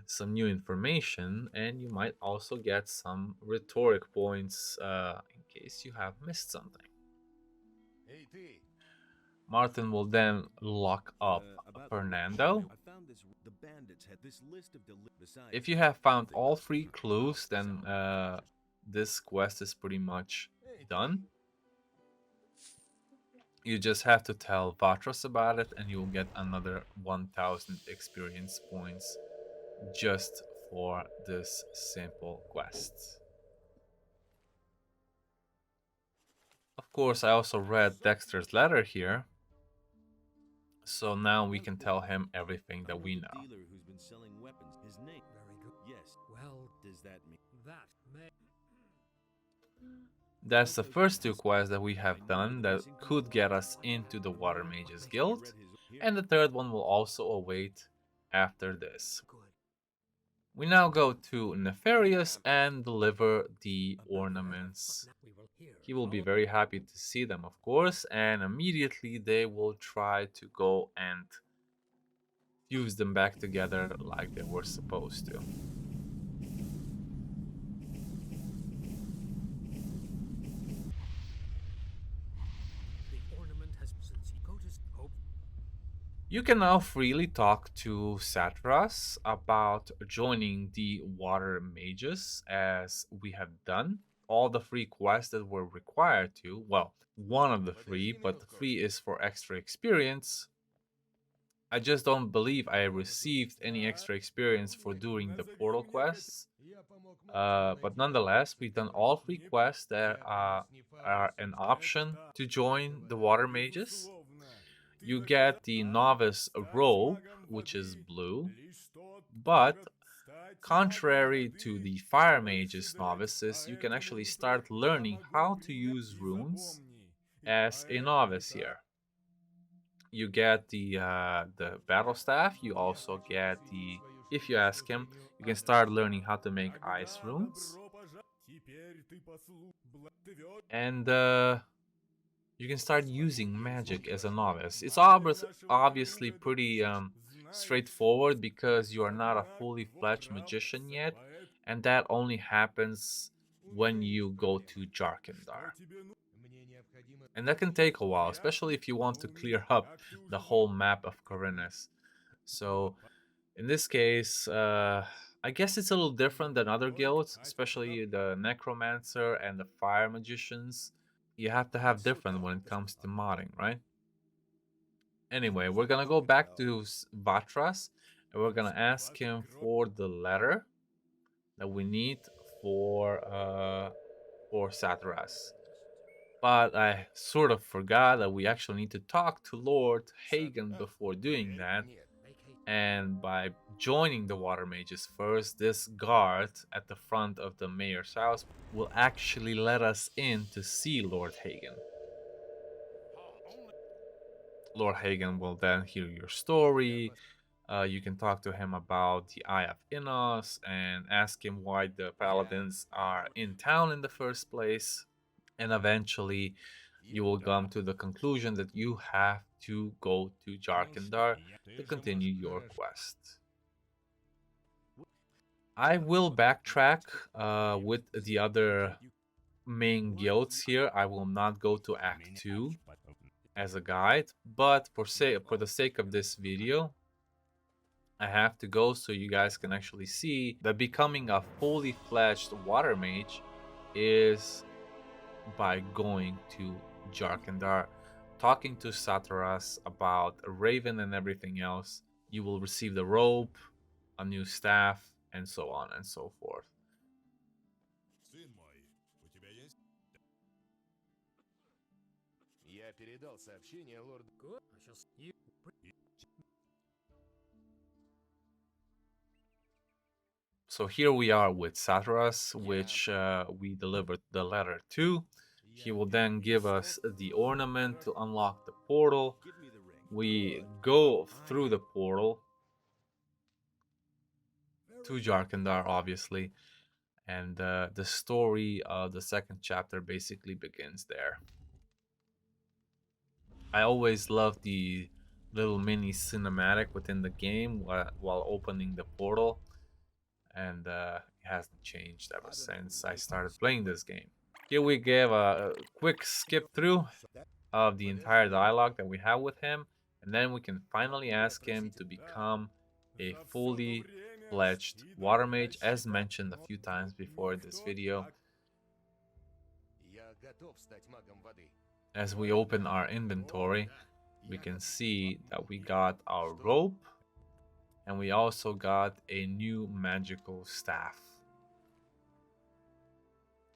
some new information, and you might also get some rhetoric points in case you have missed something. Martin will then lock up Fernando. If you have found all 3 clues, then this quest is pretty much done. You just have to tell Vatras about it and you'll get another 1000 experience points just for this simple quest. Of course, I also read Dexter's letter here, so now we can tell him everything that we know. Dealer who's been selling weapons. His name. Very good. Yes. Well, does that mean that may? That's the first 2 quests that we have done that could get us into the Water Mages Guild, and the third one will also await after this. We now go to Nefarious and deliver the ornaments. He will be very happy to see them, of course, and immediately they will try to go and fuse them back together like they were supposed to. You can now freely talk to Xardas about joining the Water Mages, as we have done all the free quests that were required to. Well, one of the three, but the three is for extra experience. I just don't believe I received any extra experience for doing the portal quests. But nonetheless, we've done all free quests that are an option to join the Water Mages. You get the novice robe, which is blue, but contrary to the fire mage's novices, you can actually start learning how to use runes as a novice here. You get the battle staff. You also get the, if you ask him, you can start learning how to make ice runes, and you can start using magic as a novice. It's obviously pretty straightforward because you are not a fully fledged magician yet, and that only happens when you go to Jharkendar. And that can take a while, especially if you want to clear up the whole map of Khorinis. So in this case, I guess it's a little different than other guilds, especially the Necromancer and the Fire Magicians. You have to have different when it comes to modding, right? Anyway, we're gonna go back to Vatras, and we're gonna ask him for the letter that we need for Xardas. But I sort of forgot that we actually need to talk to Lord Hagen before doing that. And by joining the Water Mages first, this guard at the front of the mayor's house will actually let us in to see Lord Hagen. Lord Hagen will then hear your story. You can talk to him about the Eye of Innos and ask him why the paladins are in town in the first place. And eventually you will come to the conclusion that you have to go to Jharkendar to continue your quest. I will backtrack with the other main guilds here. I will not go to Act 2 as a guide, but for the sake of this video, I have to go so you guys can actually see that becoming a fully fledged Water Mage is by going to Jharkendar, talking to Xardas about a raven and everything else. You will receive the robe, a new staff, and so on and so forth. So here we are with Xardas, which we delivered the letter to. He will then give us the ornament to unlock the portal. We go through the portal to Jharkendar, obviously, and the story of the second chapter basically begins there. I always love the little mini cinematic within the game while opening the portal, and it hasn't changed ever since I started playing this game. Here we give a quick skip through of the entire dialogue that we have with him, and then we can finally ask him to become a fully fledged Water Mage, as mentioned a few times before this video. As we open our inventory, we can see that we got our rope, and we also got a new magical staff.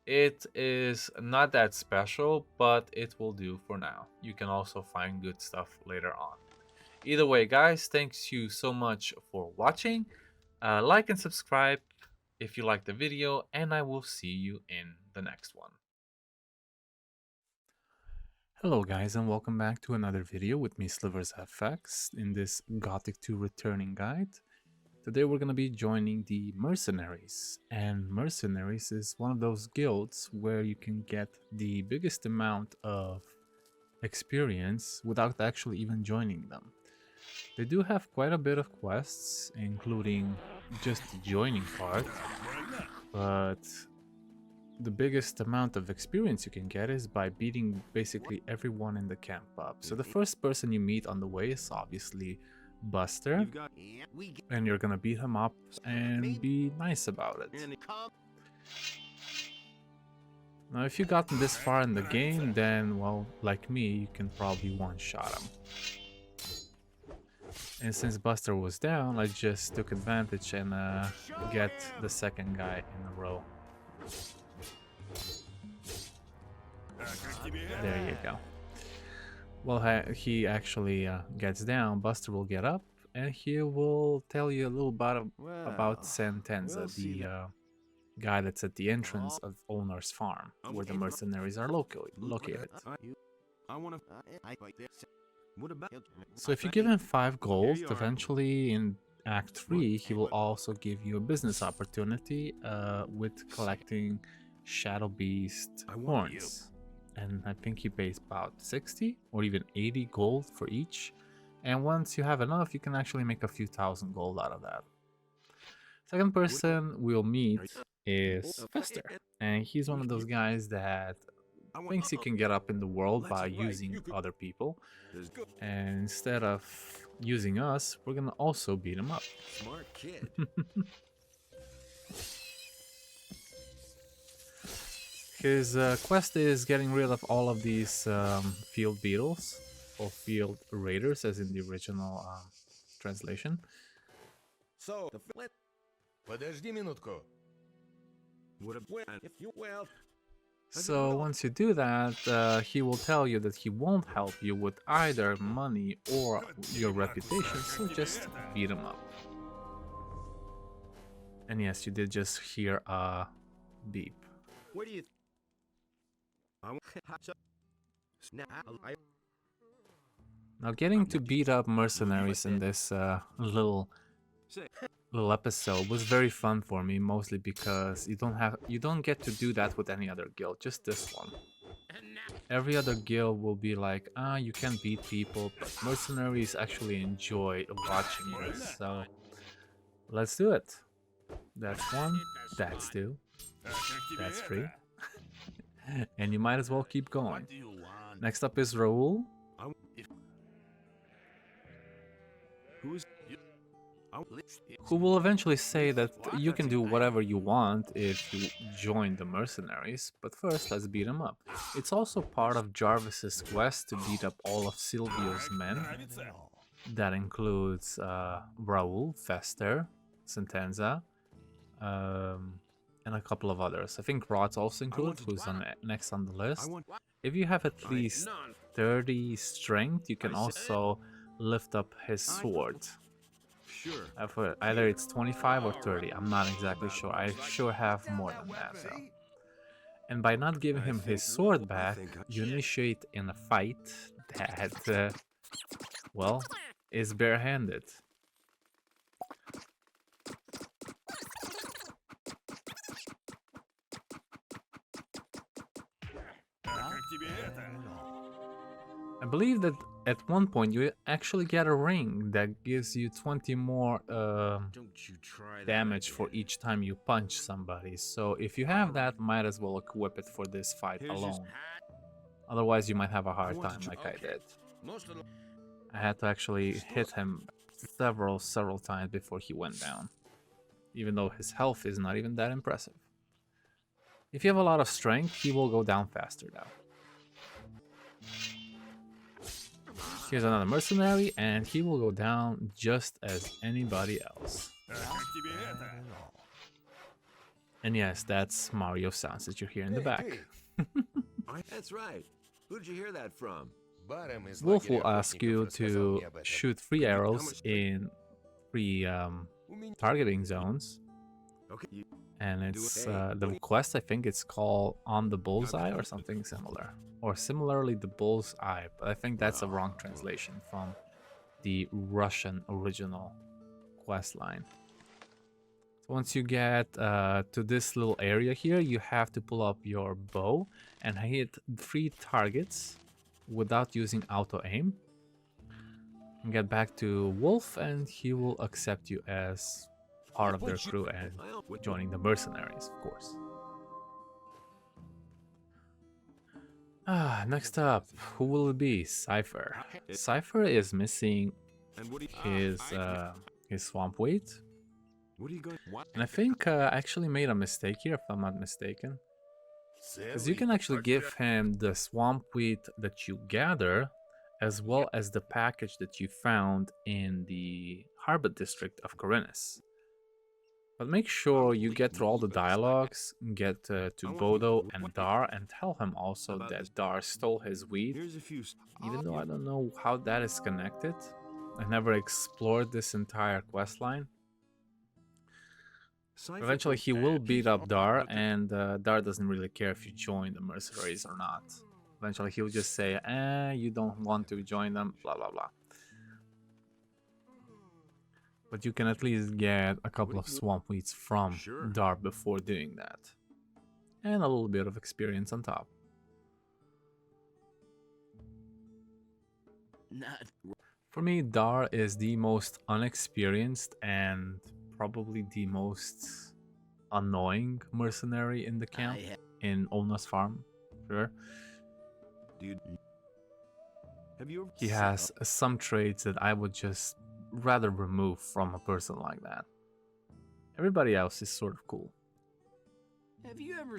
It is not that special, but it will do for now. You can also find good stuff later on. Either way, guys, thanks you so much for watching. Like and subscribe if you liked the video, and I will see you in the next one. Hello guys, and welcome back to another video with me, Slivers FX, in this Gothic 2 returning guide. Today we're going to be joining the Mercenaries, and Mercenaries is one of those guilds where you can get the biggest amount of experience without actually even joining them. They do have quite a bit of quests, including just the joining part, but the biggest amount of experience you can get is by beating basically everyone in the camp up. So the first person you meet on the way is obviously Buster, You've got and you're gonna beat him up and be nice about it. Now if you've gotten this far in the game, then, well, like me, you can probably one-shot him. And since Buster was down, I just took advantage and get the second guy in a row. There you go. Well, he actually gets down, Buster will get up, and he will tell you a little about Sentenza, the guy that's at the entrance of Owner's farm, where the mercenaries are located. I want to. What about? So if you give him 5 gold, eventually in Act 3, he will also give you a business opportunity with collecting Shadow Beast horns. And I think he pays about 60 or even 80 gold for each. And once you have enough, you can actually make a few thousand gold out of that. Second person we'll meet is Fester. And he's one of those guys that thinks he can get up in the world by using other people. And instead of using us, we're gonna also beat him up. Smart kid. His quest is getting rid of all of these field beetles, or field raiders as in the original translation. So, подожди минутку. If you well. So once you do that, he will tell you that he won't help you with either money or your reputation, so just beat him up. And yes, you did just hear a beep. What do you? Now getting to beat up mercenaries in this little episode was very fun for me, mostly because you don't get to do that with any other guild, just this one. Every other guild will be like, you can beat people, but mercenaries actually enjoy watching this, so let's do it. That's 1, that's 2, that's 3. And you might as well keep going. Next up is Raoul. Who will eventually say that you can do whatever you want if you join the mercenaries, but first let's beat him up. It's also part of Jarvis's quest to beat up all of Silvio's men. That includes Raoul, Fester, Sentenza, and a couple of others. I think Rod's also included, who's next on the list. If you have at least 30 strength, you can also lift up his sword. Either it's 25 or 30, I'm not exactly sure. I sure have more than that though. And by not giving him his sword back, you initiate in a fight that, well, is barehanded. I believe that at one point you actually get a ring that gives you 20 more damage for each time you punch somebody. So if you have that, might as well equip it for this fight alone. Otherwise you might have a hard time like I did. I had to actually hit him several times before he went down. Even though his health is not even that impressive. If you have a lot of strength, he will go down faster now. Here's another mercenary, and he will go down just as anybody else. And yes, that's Mario sounds that you hear in the back. That's right. Who did you hear that from? Wolf will ask you to shoot 3 arrows in 3 targeting zones. And it's the quest, I think it's called On the Bullseye or something similar. Or similarly the Bullseye, but I think that's a wrong translation from the Russian original quest line. So once you get to this little area here, you have to pull up your bow and hit 3 targets without using auto aim. And get back to Wolf and he will accept you as part of their crew and joining the mercenaries, of course. Next up, who will it be? Cypher. Cypher is missing And what do you... his swamp weight. What are you going... What? And I think I actually made a mistake here, if I'm not mistaken. Because you can actually give him the swamp wheat that you gather, as well as the package that you found in the Harbor district of Khorinis. But make sure you get through all the dialogues, get to Bodo and Dar, and tell him also that Dar stole his wheat, Here's a few... even though I don't know how that is connected. I never explored this entire quest line. Eventually he will beat up Dar, and Dar doesn't really care if you join the Mercenaries or not. Eventually he'll just say, you don't want to join them, blah blah blah. But you can at least get a couple of swamp wheats from Dar before doing that. And a little bit of experience on top. For me, Dar is the most unexperienced and probably the most annoying mercenary in the camp, in Ona's farm, sure. Dude, have you ever... He has some traits that I would just rather remove from a person like that. Everybody else is sort of cool. Have you ever...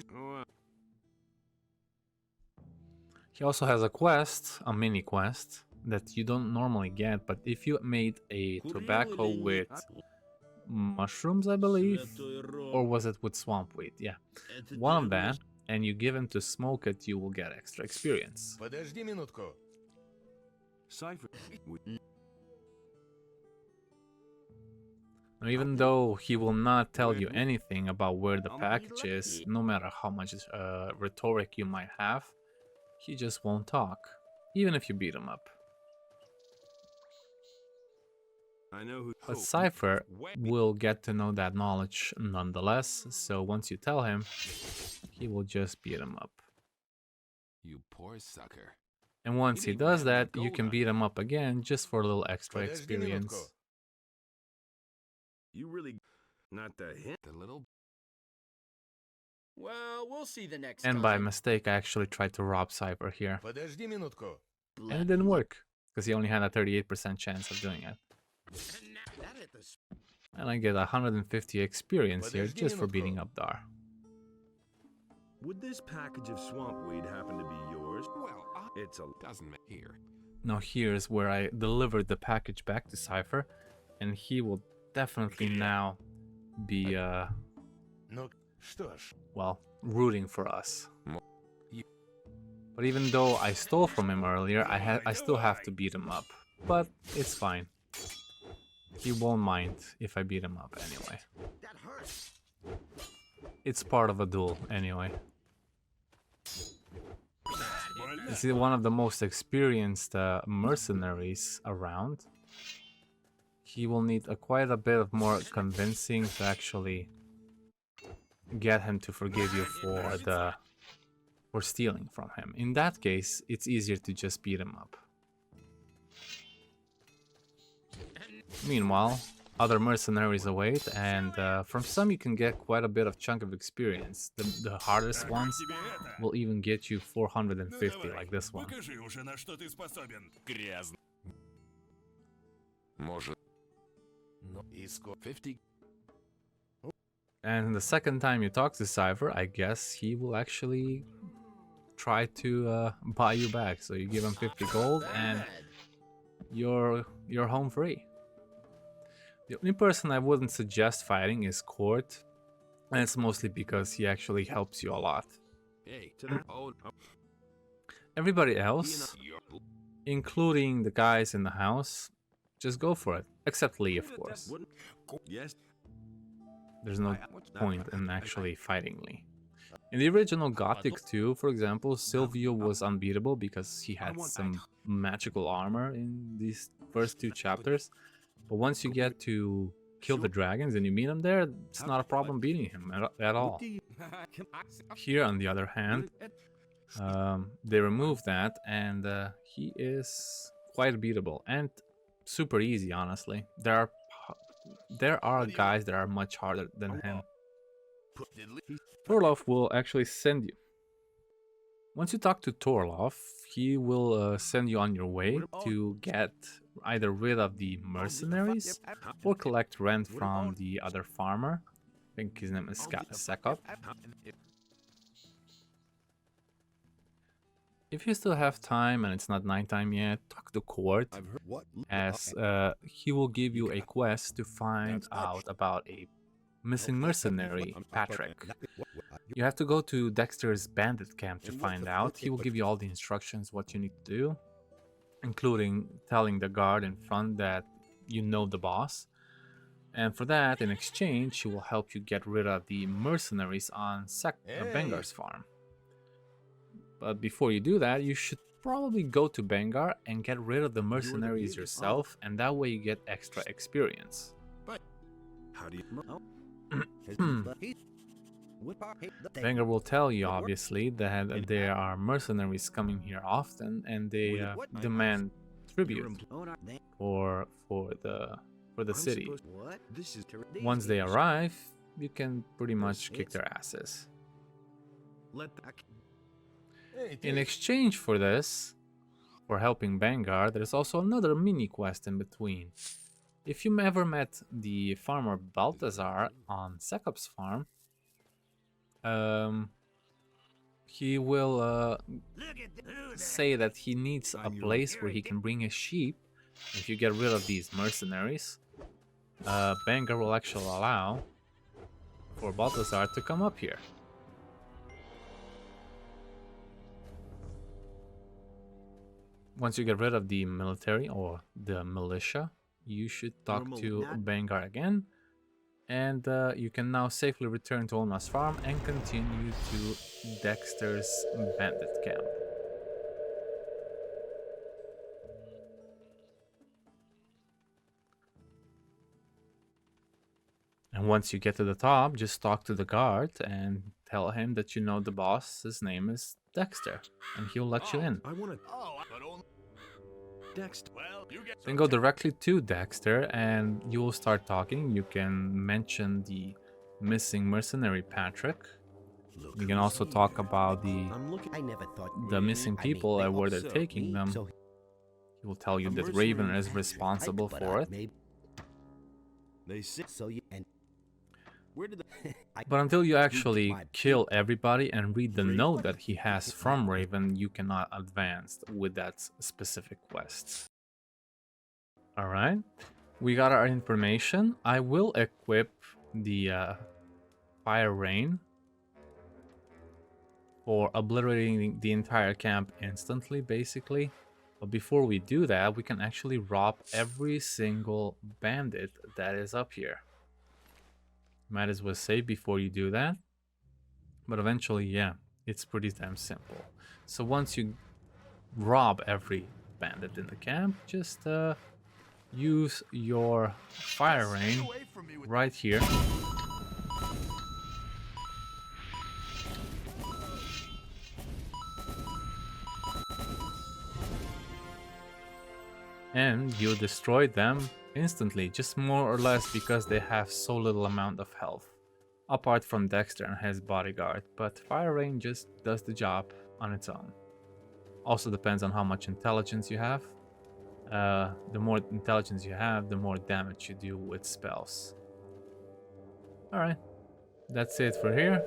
He also has a quest, a mini quest, that you don't normally get, but if you made a tobacco with mushrooms, I believe, or was it with swamp wheat? Yeah, one of that, and you give him to smoke it, you will get extra experience. Cypher... Now, even though he will not tell you anything about where the package is, no matter how much rhetoric you might have, he just won't talk, even if you beat him up. I know who... But Cypher will get to know that knowledge nonetheless, so once you tell him, he will just beat him up. You poor sucker. And once he does that, you can beat him up again just for a little extra experience. You really... Not the hint. The little... Well, we'll see the next And time. by mistake, I actually tried to rob Cypher here. And it didn't work, because he only had a 38% chance of doing it. And I get 150 experience here just for beating up Dar. Would this package of swamp weed happen to be yours? Well, it's a... doesn't matter here. Now here's where I delivered the package back to Cypher, and he will definitely now be, well, rooting for us. But even though I stole from him earlier, I still have to beat him up. But it's fine. He won't mind if I beat him up anyway. It's part of a duel anyway. This is one of the most experienced mercenaries around. He will need quite a bit of more convincing to actually get him to forgive you for stealing from him. In that case, it's easier to just beat him up. Meanwhile, other mercenaries await, and from some you can get quite a bit of chunk of experience. The hardest ones will even get you 450, like this one. Может. 50. And the second time you talk to Cypher, I guess he will actually try to buy you back. So you give him 50 gold and you're home free. The only person I wouldn't suggest fighting is Court, and it's mostly because he actually helps you a lot. Hey, Everybody else, including the guys in the house, just go for it. Except Lee, of course. Yes. There's no point in actually fighting Lee. In the original Gothic 2, for example, Silvio was unbeatable because he had some magical armor in these first two chapters. But once you get to kill the dragons and you meet him there, it's not a problem beating him at all. Here, on the other hand, they removed that, and he is quite beatable and super easy, honestly. There are guys that are much harder than him. Orlov will actually send you. Once you talk to Torloff, he will send you on your way to get either rid of the mercenaries or collect rent from the other farmer. I think his name is Sekop. If you still have time and it's not nighttime yet, talk to Court, as he will give you a quest to find out about a missing mercenary, Patrick. You have to go to Dexter's bandit camp to find out. He will give you all the instructions what you need to do, including telling the guard in front that you know the boss. And for that, in exchange, he will help you get rid of the mercenaries on Bengar's farm. But before you do that, you should probably go to Bengar and get rid of the mercenaries yourself, and that way you get extra experience. How do you... Bengar will tell you, obviously, that there are mercenaries coming here often, and they demand tribute for the city. Once they arrive, you can pretty much kick their asses. In exchange for this, for helping Bengar, there's also another mini quest in between. If you ever met the farmer Balthazar on Sekop's farm, he will say that he needs a place where he can bring his sheep. If you get rid of these mercenaries, Bengar will actually allow for Balthazar to come up here. Once you get rid of the military or the militia, you should talk to Bengar again, and you can now safely return to Olma's farm and continue to Dexter's bandit camp. And once you get to the top, just talk to the guard and tell him that you know the boss. His name is Dexter, and he'll let you in. Dexter. Then go directly to Dexter and you will start talking. You can mention the missing mercenary Patrick. You can also talk about the missing people and where they're taking them. He will tell you that Raven is responsible for it. But until you actually kill everybody and read the note that he has from Raven, you cannot advance with that specific quest. Alright, we got our information. I will equip the Fire Rain for obliterating the entire camp instantly, basically. But before we do that, we can actually rob every single bandit that is up here. Might as well save before you do that. But eventually, yeah, it's pretty damn simple. So once you rob every bandit in the camp, just use your Fire Rain right here. And you destroy them instantly, just more or less because they have so little amount of health, apart from Dexter and his bodyguard. But Fire Rain just does the job on its own. Also depends on how much intelligence you have. The more intelligence you have, the more damage you do with spells. Alright, that's it for here.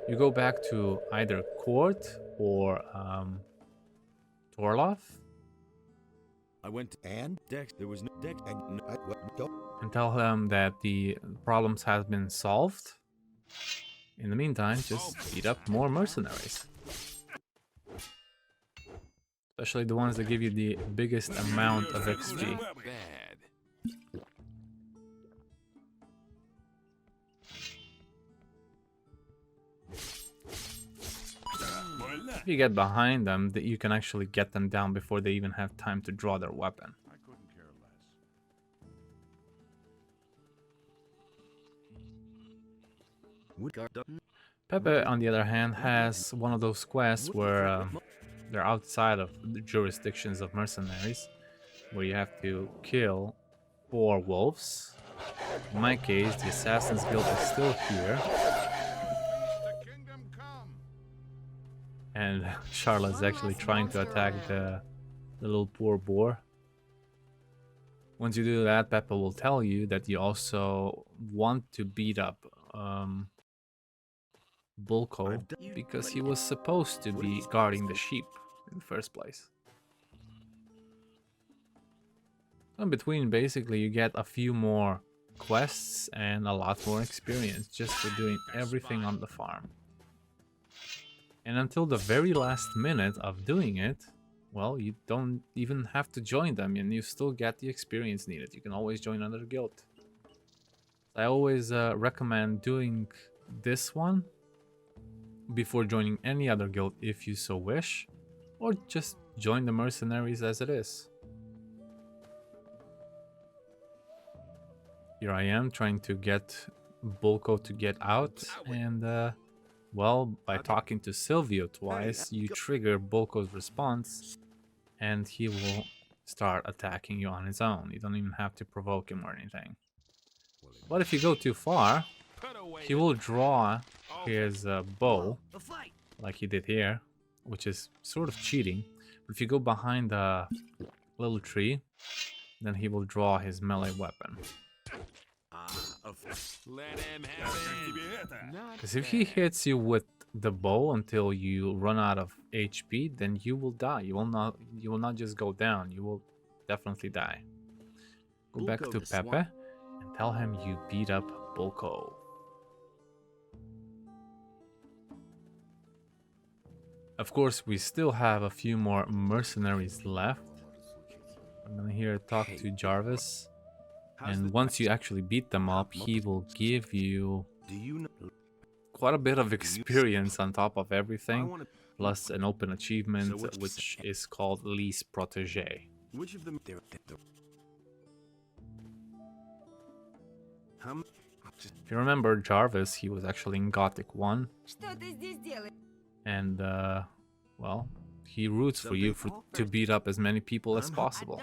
You go back to either Court or Torloff. I went and Dex. There was no Dex. And tell him that the problems have been solved. In the meantime, just beat up more mercenaries. Especially the ones that give you the biggest amount of XP. If you get behind them, that you can actually get them down before they even have time to draw their weapon. I couldn't care less. Pepe, on the other hand, has one of those quests where they're outside of the jurisdictions of mercenaries, where you have to kill 4 wolves. In my case, the Assassin's Guild is still here. And And Charlotte's actually trying to attack the little poor boar. Once you do that, Peppa will tell you that you also want to beat up Bulko because he was supposed to be guarding the sheep in the first place. In between, basically, you get a few more quests and a lot more experience just for doing everything on the farm. And until the very last minute of doing it, well, you don't even have to join them and you still get the experience needed. You can always join another guild. I always recommend doing this one before joining any other guild if you so wish, or just join the Mercenaries as it is. Here I am trying to get Bulko to get out, and well, by talking to Silvio twice, you trigger Bulko's response and he will start attacking you on his own. You don't even have to provoke him or anything. But if you go too far, he will draw his bow, like he did here, which is sort of cheating. But if you go behind the little tree, then he will draw his melee weapon. Because if he hits you with the bow until you run out of HP, then you will die. You will not just go down, you will definitely die. Go back to Pepe and tell him you beat up Bulko. Of course, we still have a few more mercenaries left. I'm gonna here talk to Jarvis. And once you actually beat them up, he will give you quite a bit of experience on top of everything, plus an open achievement which is called Lease Protégé. Which of them? If you remember Jarvis, he was actually in Gothic 1. And, well, he roots for you to beat up as many people as possible.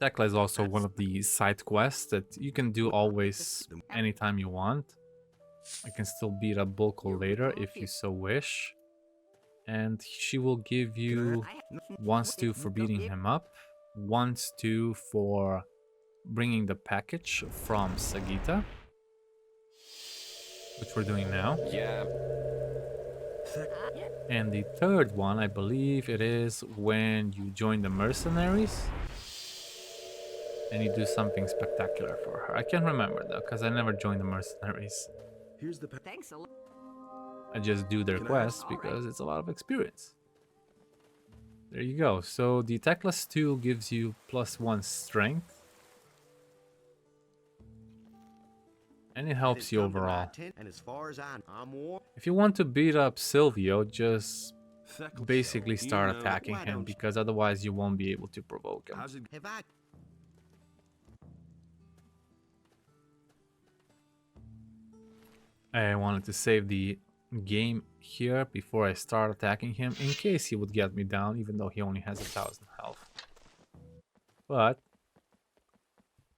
Tekla is also one of the side quests that you can do always anytime you want. I can still beat up Bulko later if you so wish. And she will give you +2 for beating him up, +2 for bringing the package from Sagita, which we're doing now. Yeah. And the third one, I believe it is when you join the Mercenaries and you do something spectacular for her. I can't remember though, because I never joined the Mercenaries. Here's the Thanks a lot. I just do their quests because it's a lot of experience. There you go. So the Teklas 2 gives you +1 strength. And it helps you overall. If you want to beat up Silvio, just basically start attacking him, because otherwise you won't be able to provoke him. I wanted to save the game here before I start attacking him, in case he would get me down, even though he only has 1,000 health. But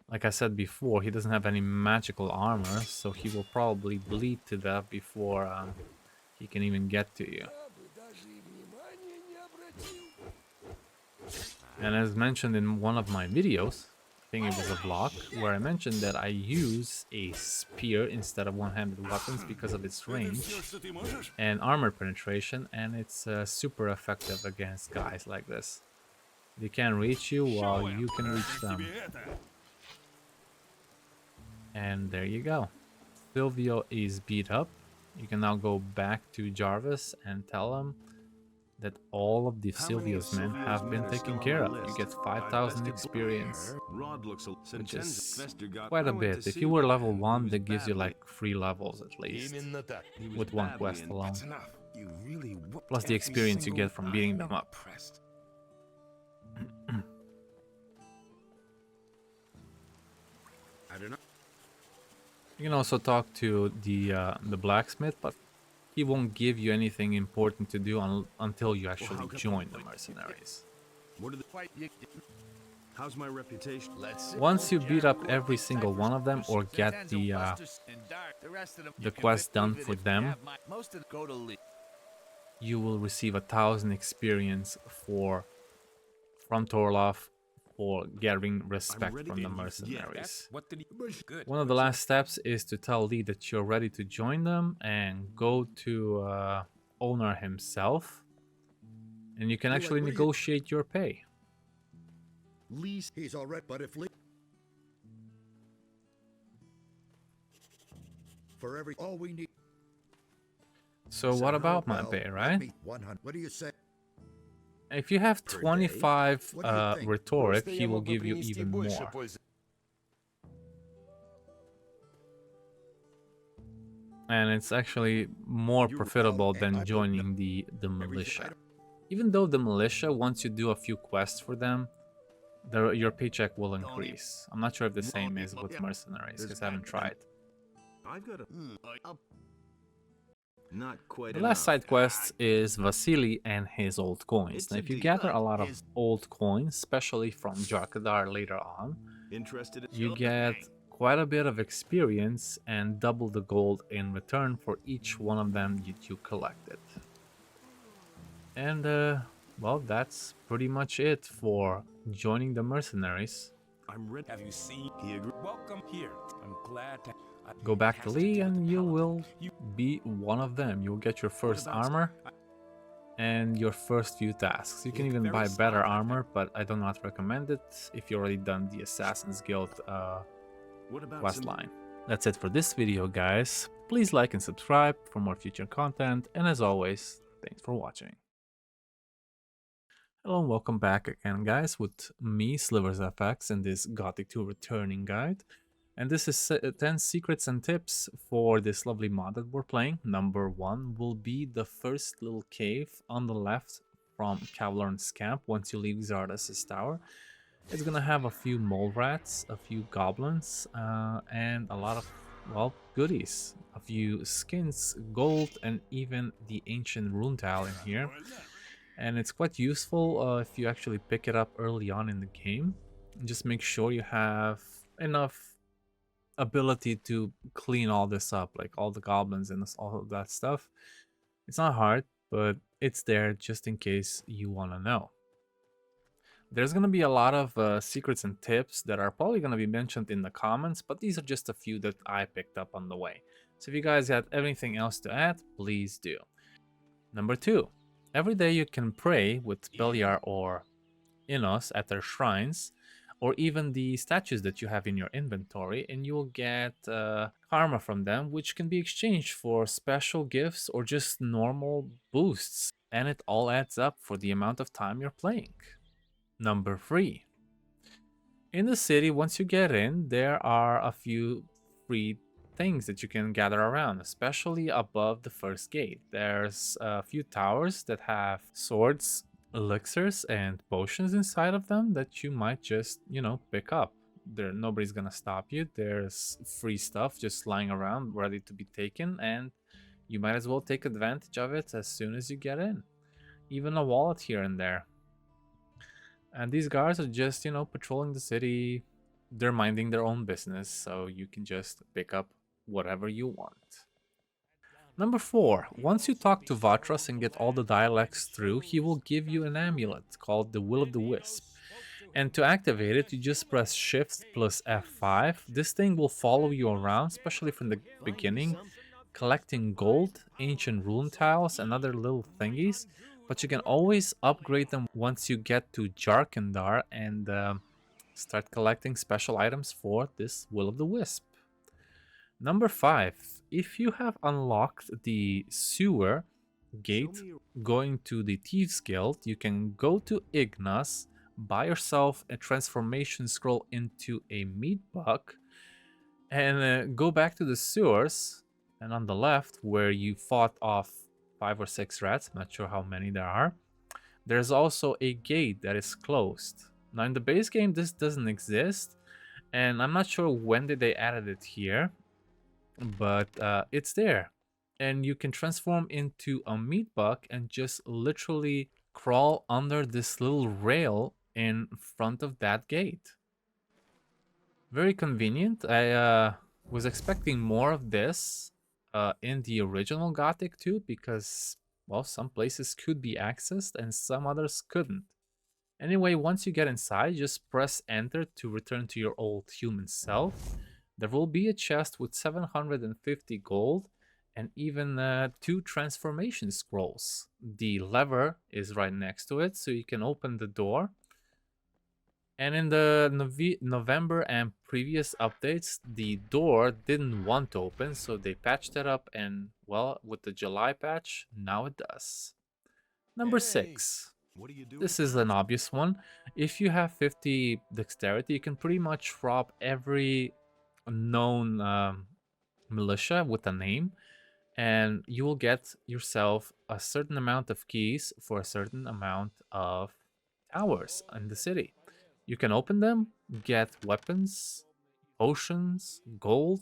like I said before, he doesn't have any magical armor, so he will probably bleed to death before he can even get to you. And as mentioned in one of my videos, I think it was a vlog, where I mentioned that I use a spear instead of one-handed weapons because of its range and armor penetration, and it's super effective against guys like this. They can't reach you while you can reach them. And there you go. Silvio is beat up. You can now go back to Jarvis and tell him that all of the Silvio's men have been taken care of. You get 5,000 experience, which is quite a bit. If you were level 1, that gives you like 3 levels at least, with one quest alone. Plus the experience you get from beating them up. I don't know. You can also talk to the blacksmith, but he won't give you anything important to do until you actually join the Mercenaries. How's my reputation? Once you beat up every single one of them or get the quest done for them, you will receive 1,000 experience from Torloff for gathering respect from the mercenaries. One of the last steps is to tell Lee that you're ready to join them and go to owner himself, and you can actually negotiate your pay. Least he's all right, but if Lee for every all we need. So what about my pay, right? 100. What do you say? If you have 25 rhetoric, he will give you even more. And it's actually more profitable than joining the militia. Even though the militia, once you do a few quests for them, your paycheck will increase. I'm not sure if the same is with mercenaries, because I haven't tried. I've got a not quite. The last side quest is Vasily and his old coins. Now, if you gather a lot of old coins, especially from Jharkendar later on, you get quite a bit of experience and double the gold in return for each one of them you collected. And well, that's pretty much it for joining the mercenaries. I'm ready. Have you seen? Welcome here. I'm glad to. Go back to Lee and you will be one of them. You'll get your first armor and your first few tasks. You can even buy better armor, but I do not recommend it if you already done the Assassin's Guild quest line. That's it for this video, guys. Please like and subscribe for more future content, and as always, thanks for watching. Hello and welcome back again, guys, with me, SliversFX, in this Gothic 2 returning guide. And this is 10 secrets and tips for this lovely mod that we're playing. Number 1 will be the first little cave on the left from Cavalorn's camp once you leave Xardas' tower. It's gonna have a few mole rats, a few goblins, and a lot of, well, goodies. A few skins, gold, and even the ancient rune tile in here. And it's quite useful if you actually pick it up early on in the game. Just make sure you have enough ability to clean all this up, like all the goblins and all of that stuff. It's not hard, but it's there just in case you want to know. There's going to be a lot of secrets and tips that are probably going to be mentioned in the comments, but these are just a few that I picked up on the way. So if you guys have anything else to add, please do. Number 2, every day you can pray with Plea or Innos at their shrines, or even the statues that you have in your inventory, and you will get karma from them, which can be exchanged for special gifts or just normal boosts, and it all adds up for the amount of time you're playing. Number 3, in the city, once you get in, there are a few free things that you can gather around, especially above the first gate. There's a few towers that have swords, elixirs, and potions inside of them that you might just, pick up. Nobody's gonna stop you. There's free stuff just lying around ready to be taken, and you might as well take advantage of it as soon as you get in. Even a wallet here and there. And these guards are just, patrolling the city. They're minding their own business, so you can just pick up whatever you want. Number 4, once you talk to Vatras and get all the dialects through, he will give you an amulet called the Will O The Wisp. And to activate it, you just press Shift plus F5. This thing will follow you around, especially from the beginning, collecting gold, ancient rune tiles, and other little thingies. But you can always upgrade them once you get to Jharkendar and start collecting special items for this Will O The Wisp. Number 5, if you have unlocked the sewer gate going to the Thieves Guild, you can go to Ignas, buy yourself a transformation scroll into a meat buck, and go back to the sewers. And on the left, where you fought off 5 or 6 rats, I'm not sure how many there are, there's also a gate that is closed. Now in the base game, this doesn't exist, and I'm not sure when did they added it here. But it's there, and you can transform into a meat buck and just literally crawl under this little rail in front of that gate. Very convenient. I was expecting more of this in the original Gothic too, because, well, some places could be accessed and some others couldn't. Anyway, once you get inside, just press enter to return to your old human self. There will be a chest with 750 gold and even 2 transformation scrolls. The lever is right next to it, so you can open the door. And in the November and previous updates, the door didn't want to open, so they patched it up, and, well, with the July patch, now it does. Number 6. What are you doing? This is an obvious one. If you have 50 dexterity, you can pretty much rob every known militia with a name, and you will get yourself a certain amount of keys for a certain amount of towers in the city. You can open them, get weapons, potions, gold,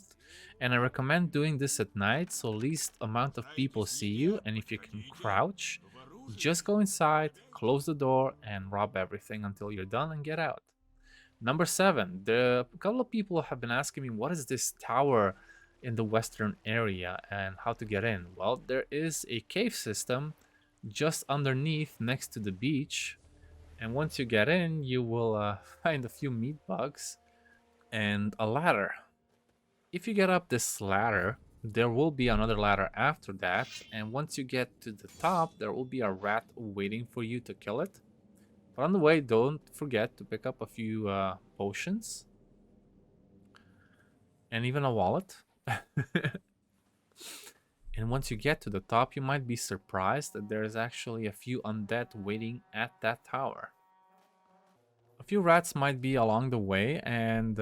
and I recommend doing this at night so least amount of people see you, and if you can crouch, just go inside, close the door, and rob everything until you're done and get out. Number 7, a couple of people have been asking me what is this tower in the western area and how to get in. Well, there is a cave system just underneath next to the beach, and once you get in, you will find a few meat bugs and a ladder. If you get up this ladder, there will be another ladder after that, and once you get to the top, there will be a rat waiting for you to kill it. But on the way, don't forget to pick up a few potions and even a wallet. And once you get to the top, you might be surprised that there is actually a few undead waiting at that tower. A few rats might be along the way, and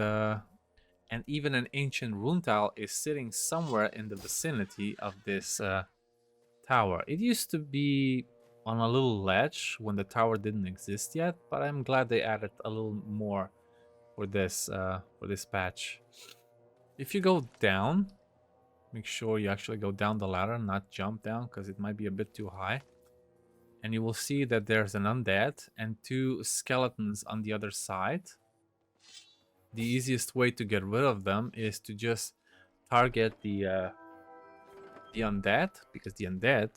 even an ancient rune tile is sitting somewhere in the vicinity of this tower. It used to be on a little ledge when the tower didn't exist yet, but I'm glad they added a little more for this patch. If you go down, make sure you actually go down the ladder, not jump down, because it might be a bit too high. And you will see that there's an undead and 2 skeletons on the other side. The easiest way to get rid of them is to just target the undead, because the undead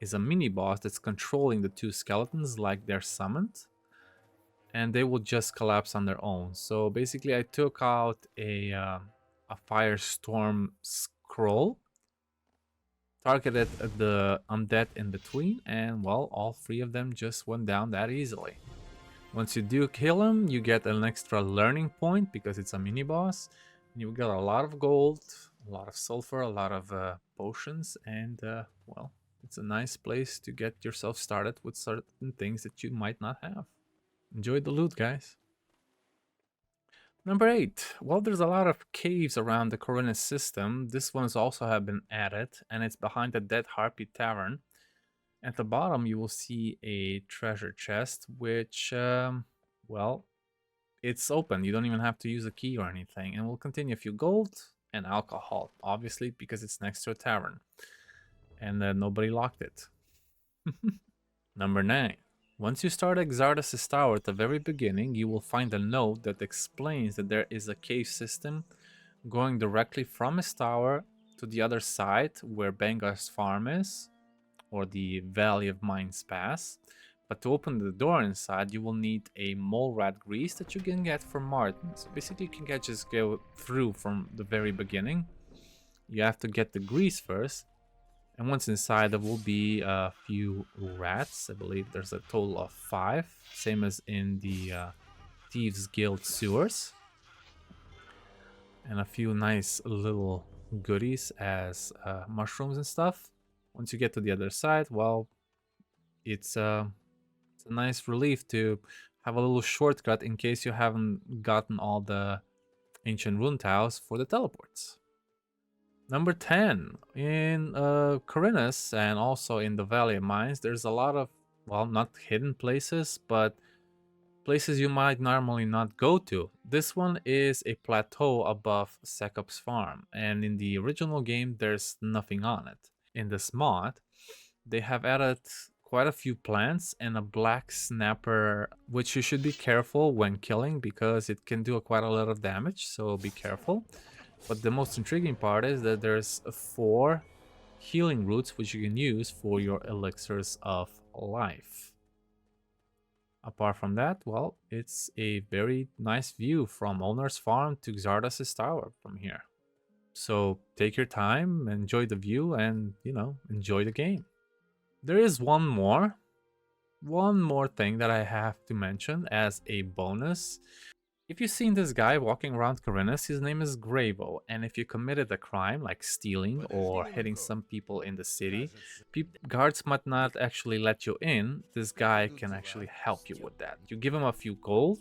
is a mini boss that's controlling the 2 skeletons like they're summoned, and they will just collapse on their own. So basically, I took out a firestorm scroll, targeted the undead in between, and, well, all 3 of them just went down that easily. Once you do kill him, you get an extra learning point because it's a mini boss. You get a lot of gold, a lot of sulfur, a lot of potions, and well, it's a nice place to get yourself started with certain things that you might not have. Enjoy the loot, guys. Number 8. Well, there's a lot of caves around the Khorinis system. This one's also have been added, and it's behind the Dead Harpy Tavern. At the bottom, you will see a treasure chest, which, well, it's open. You don't even have to use a key or anything. And we'll continue a few gold and alcohol, obviously, because it's next to a tavern. And nobody locked it. Number 9. Once you start Xardas' tower at the very beginning, you will find a note that explains that there is a cave system going directly from his tower to the other side where Bengar's farm is, or the Valley of Mines Pass. But to open the door inside, you will need a mole rat grease that you can get from Martin. So basically, you can just go through from the very beginning. You have to get the grease first. And once inside, there will be a few rats. I believe there's a total of 5, same as in the Thieves Guild sewers. And a few nice little goodies as mushrooms and stuff. Once you get to the other side, well, it's a nice relief to have a little shortcut in case you haven't gotten all the ancient rune tiles for the teleports. Number 10, in Khorinis and also in the Valley of Mines, there's a lot of, well, not hidden places, but places you might normally not go to. This one is a plateau above Sekop's farm, and in the original game, there's nothing on it. In this mod, they have added quite a few plants and a black snapper, which you should be careful when killing because it can do quite a lot of damage, so be careful. But the most intriguing part is that there's 4 healing roots which you can use for your elixirs of life. Apart from that, well, it's a very nice view from Owner's Farm to Xardas' Tower from here. So take your time, enjoy the view, and, you know, enjoy the game. There is one more thing that I have to mention as a bonus. If you've seen this guy walking around Khorinis, his name is Gravo, and if you committed a crime like stealing or hitting some people in the city, guards might not actually let you in. This guy can actually help you with that. You give him a few gold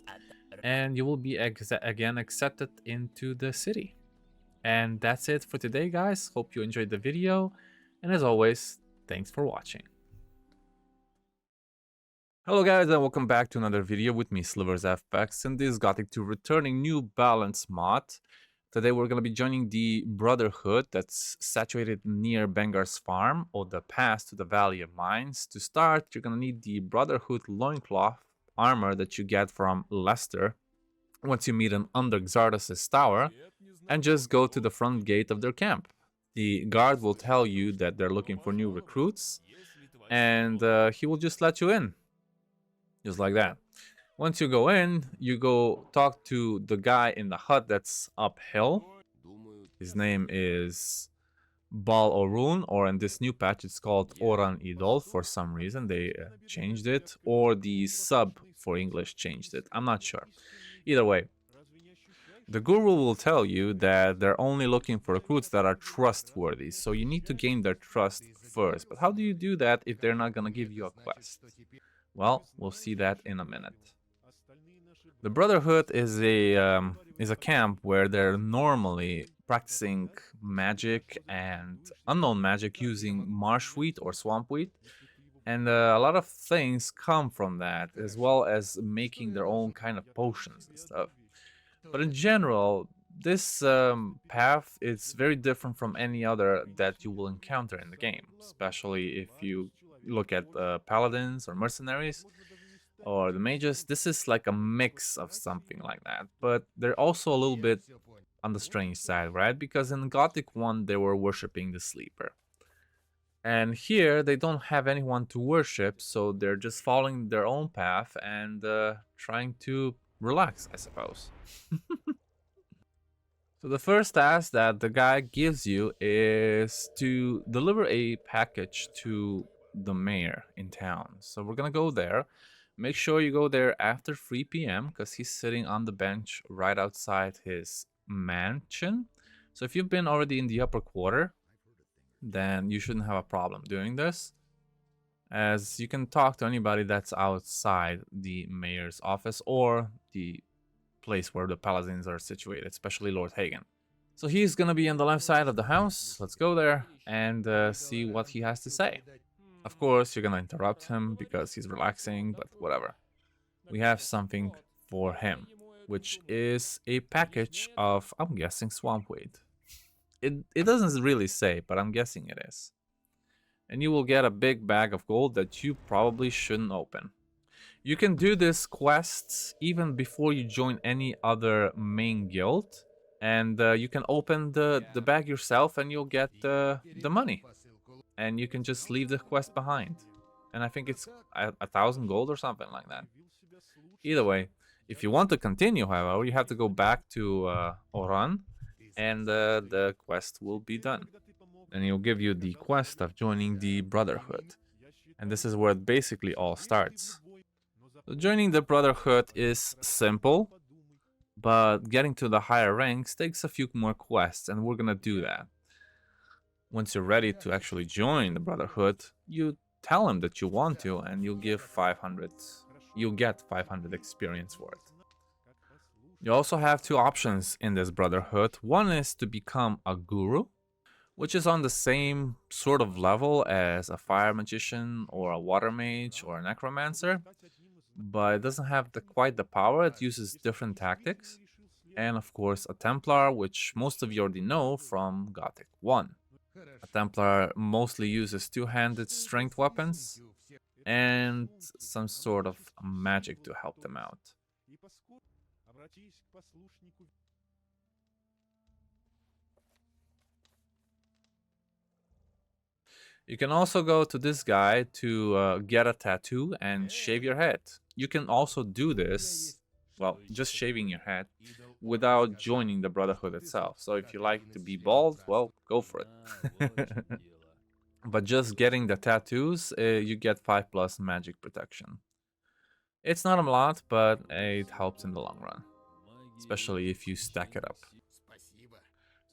and you will be again accepted into the city. And that's it for today, guys. Hope you enjoyed the video, and as always, thanks for watching. Hello guys, and welcome back to another video with me, SliversFX, in this Gothic 2 returning new balance mod. Today we're going to be joining the Brotherhood that's situated near Bengar's farm, or the pass to the Valley of Mines. To start, you're going to need the Brotherhood loincloth armor that you get from Leicester once you meet him under Xardas' tower, and just go to the front gate of their camp. The guard will tell you that they're looking for new recruits, and he will just let you in. Just like that. Once you go in, you go talk to the guy in the hut that's uphill. His name is Bal Orun, or in this new patch it's called Oran Idol for some reason. They changed it, or the sub for English changed it. I'm not sure. Either way, the guru will tell you that they're only looking for recruits that are trustworthy, so you need to gain their trust first. But how do you do that if they're not gonna give you a quest? Well, we'll see that in a minute. The Brotherhood is a camp where they're normally practicing magic and unknown magic using marsh wheat or swamp wheat, and a lot of things come from that, as well as making their own kind of potions and stuff. But in general, this path is very different from any other that you will encounter in the game, especially if you look at paladins or mercenaries or the mages. This is like a mix of something like that, but they're also a little bit on the strange side, right? Because in Gothic 1 they were worshipping the sleeper, and here they don't have anyone to worship, so they're just following their own path and trying to relax, I suppose. So the first task that the guy gives you is to deliver a package to the mayor in town. So we're gonna go there. Make sure you go there after 3 p.m. because he's sitting on the bench right outside his mansion. So if you've been already in the upper quarter, then you shouldn't have a problem doing this, as you can talk to anybody that's outside the mayor's office or the place where the paladins are situated, especially Lord Hagen. So he's gonna be on the left side of the house. Let's go there and see what he has to say. Of course, you're gonna interrupt him because he's relaxing, but whatever. We have something for him, which is a package of, I'm guessing, swamp wheat. It doesn't really say, but I'm guessing it is. And you will get a big bag of gold that you probably shouldn't open. You can do this quest even before you join any other main guild, and you can open the bag yourself and you'll get the money. And you can just leave the quest behind. And I think it's 1,000 gold or something like that. Either way, if you want to continue, however, you have to go back to Oran, and the quest will be done. And he'll give you the quest of joining the Brotherhood. And this is where it basically all starts. So joining the Brotherhood is simple, but getting to the higher ranks takes a few more quests, and we're gonna do that. Once you're ready to actually join the Brotherhood, you tell him that you want to, and you'll get 500 experience for it. You also have 2 options in this Brotherhood. One is to become a guru, which is on the same sort of level as a fire magician or a water mage or a necromancer, but it doesn't have quite the power. It uses different tactics. And of course a Templar, which most of you already know from Gothic 1. A Templar mostly uses 2-handed strength weapons, and some sort of magic to help them out. You can also go to this guy to get a tattoo and shave your head. You can also do this, well, just shaving your head, without joining the Brotherhood itself. So if you like to be bald, well, go for it. But just getting the tattoos, you get 5+ magic protection. It's not a lot, but it helps in the long run, especially if you stack it up.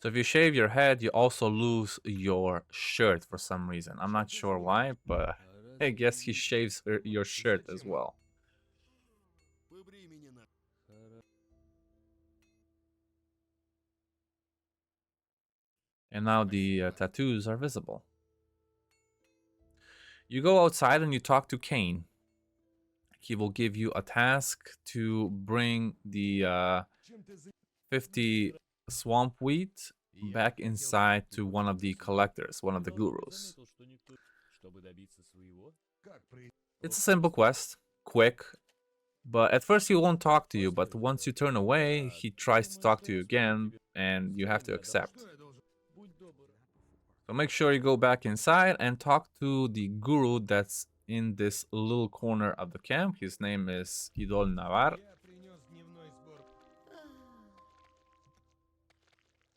So if you shave your head, you also lose your shirt for some reason. I'm not sure why, but I guess he shaves your shirt as well. And now the tattoos are visible. You go outside and you talk to Kane. He will give you a task to bring the 50 swamp wheat back inside to one of the collectors, one of the gurus. It's a simple quest, quick, but at first he won't talk to you, but once you turn away, he tries to talk to you again, and you have to accept. So make sure you go back inside and talk to the guru that's in this little corner of the camp. His name is Idol Navar.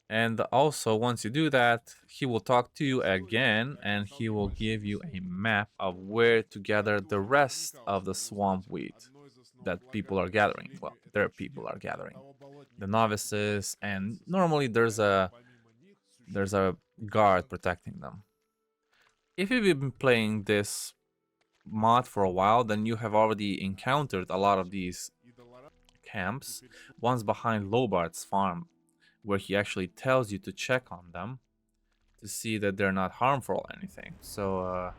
And also, once you do that, he will talk to you again, and he will give you a map of where to gather the rest of the swamp wheat that people are gathering. Well, their people are gathering. The novices, and normally there's a guard protecting them. If you've been playing this mod for a while, then you have already encountered a lot of these camps. One's behind Lobart's farm, where he actually tells you to check on them to see that they're not harmful or anything. So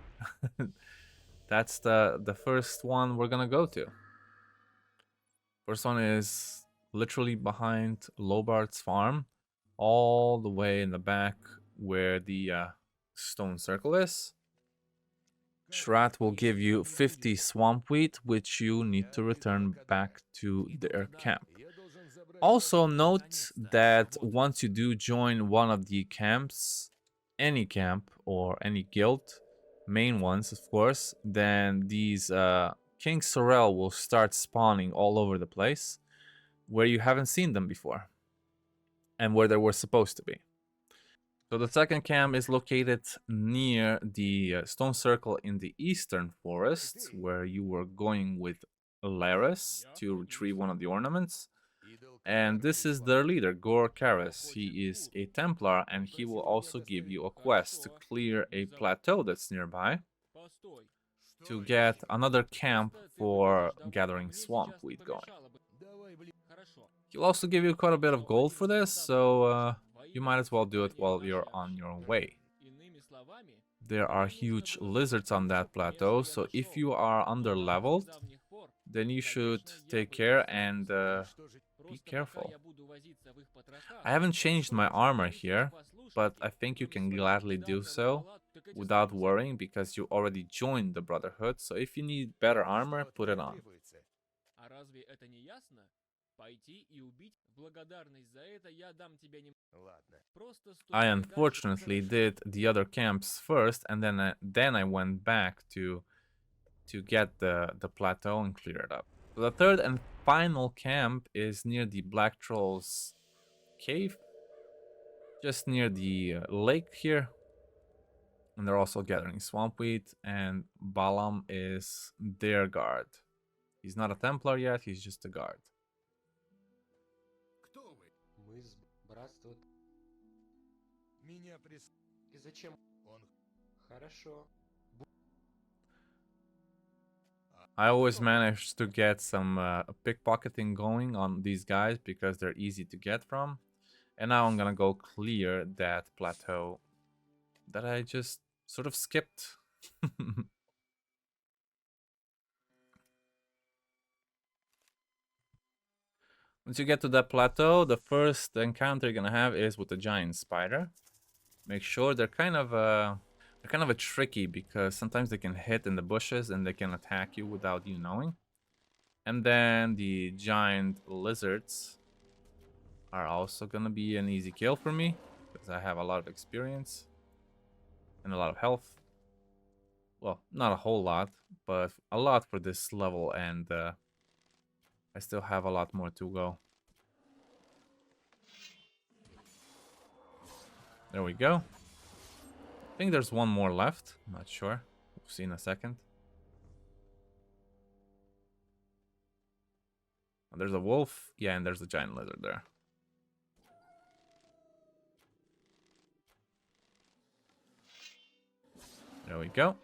that's the first one we're gonna go to. First one is literally behind Lobart's farm, all the way in the back where the stone circle is. Shrat will give you 50 swamp wheat, which you need to return back to their camp. Also note that once you do join one of the camps, any camp or any guild, main ones of course, then these King Sorrel will start spawning all over the place where you haven't seen them before and where they were supposed to be. So the second camp is located near the stone circle in the eastern forest, where you were going with Laris to retrieve one of the ornaments. And this is their leader, Cor Kalom. He is a Templar, and he will also give you a quest to clear a plateau that's nearby to get another camp for gathering swamp wheat going. He'll also give you quite a bit of gold for this, so you might as well do it while you're on your way. There are huge lizards on that plateau, so if you are under-leveled, then you should take care and be careful. I haven't changed my armor here, but I think you can gladly do so without worrying because you already joined the Brotherhood, so if you need better armor, put it on. I unfortunately did the other camps first, and then I went back to get the plateau and clear it up. So the third and final camp is near the Black Troll's cave, just near the lake here. And they're also gathering swamp wheat, and Balam is their guard. He's not a Templar yet, he's just a guard. I always manage to get some pickpocketing going on these guys because they're easy to get from. And now I'm gonna go clear that plateau that I just sort of skipped. Once you get to that plateau, the first encounter you're gonna have is with the giant spider. Make sure they're kind of They're kind of a tricky because sometimes they can hit in the bushes and they can attack you without you knowing. And then the giant lizards are also gonna be an easy kill for me because I have a lot of experience and a lot of health. Well, not a whole lot, but a lot for this level, and I still have a lot more to go. There we go. I think there's one more left. I'm not sure. We'll see in a second. Oh, there's a wolf. Yeah, and there's a giant lizard there. There we go.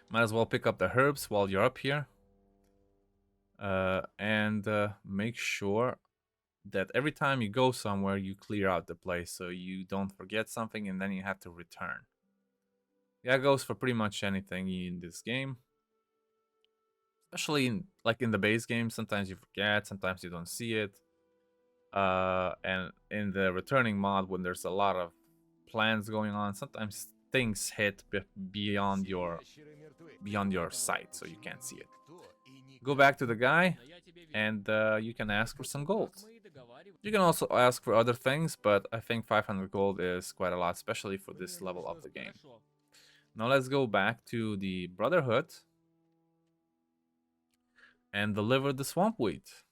Might as well pick up the herbs while you're up here. And make sure that every time you go somewhere, you clear out the place so you don't forget something and then you have to return. Yeah, it goes for pretty much anything in this game. Especially like in the base game, sometimes you forget, sometimes you don't see it. And in the returning mod, when there's a lot of plans going on, sometimes things hit beyond your sight, so you can't see it. Go back to the guy, and you can ask for some gold. You can also ask for other things, but I think 500 gold is quite a lot, especially for this level of the game. Now let's go back to the Brotherhood and deliver the swamp wheat.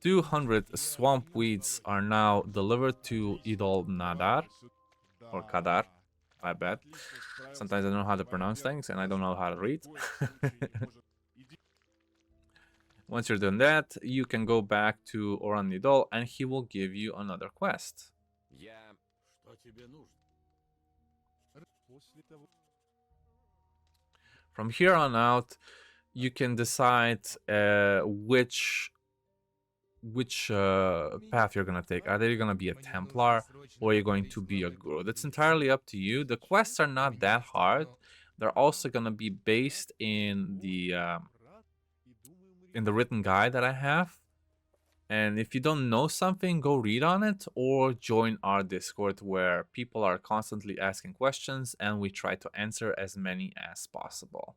"200 swamp weeds are now delivered to Idol Nadar, or Kadar, I bet. Sometimes I don't know how to pronounce things and I don't know how to read. Once you're done that, you can go back to Oran Nidol and he will give you another quest. From here on out, you can decide which path you're gonna take. Are they gonna be a Templar or are you going to be a Guru? That's entirely up to you. The quests are not that hard. They're also gonna be based in the written guide that I have. And if you don't know something, go read on it or join our Discord where people are constantly asking questions and we try to answer as many as possible.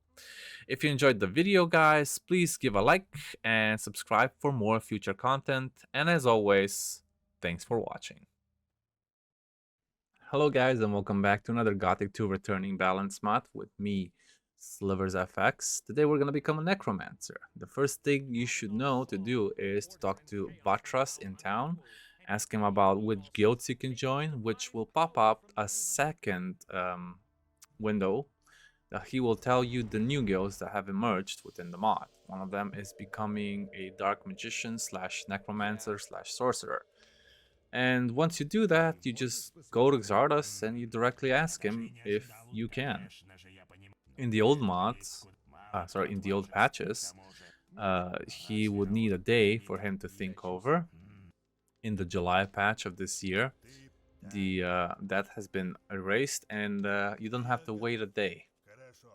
If you enjoyed the video, guys, please give a like and subscribe for more future content. And as always, thanks for watching. Hello guys, and welcome back to another Gothic 2 returning balance mod with me, Slivers FX. Today we're gonna become a necromancer. The first thing you should know to do is to talk to Vatras in town, ask him about which guilds you can join, which will pop up a second window that he will tell you the new guilds that have emerged within the mod. One of them is becoming a dark magician / necromancer / sorcerer. And once you do that, you just go to Xardas and you directly ask him if you can. In the old mods, in the old patches, he would need a day for him to think over. In the July patch of this year, that has been erased and you don't have to wait a day.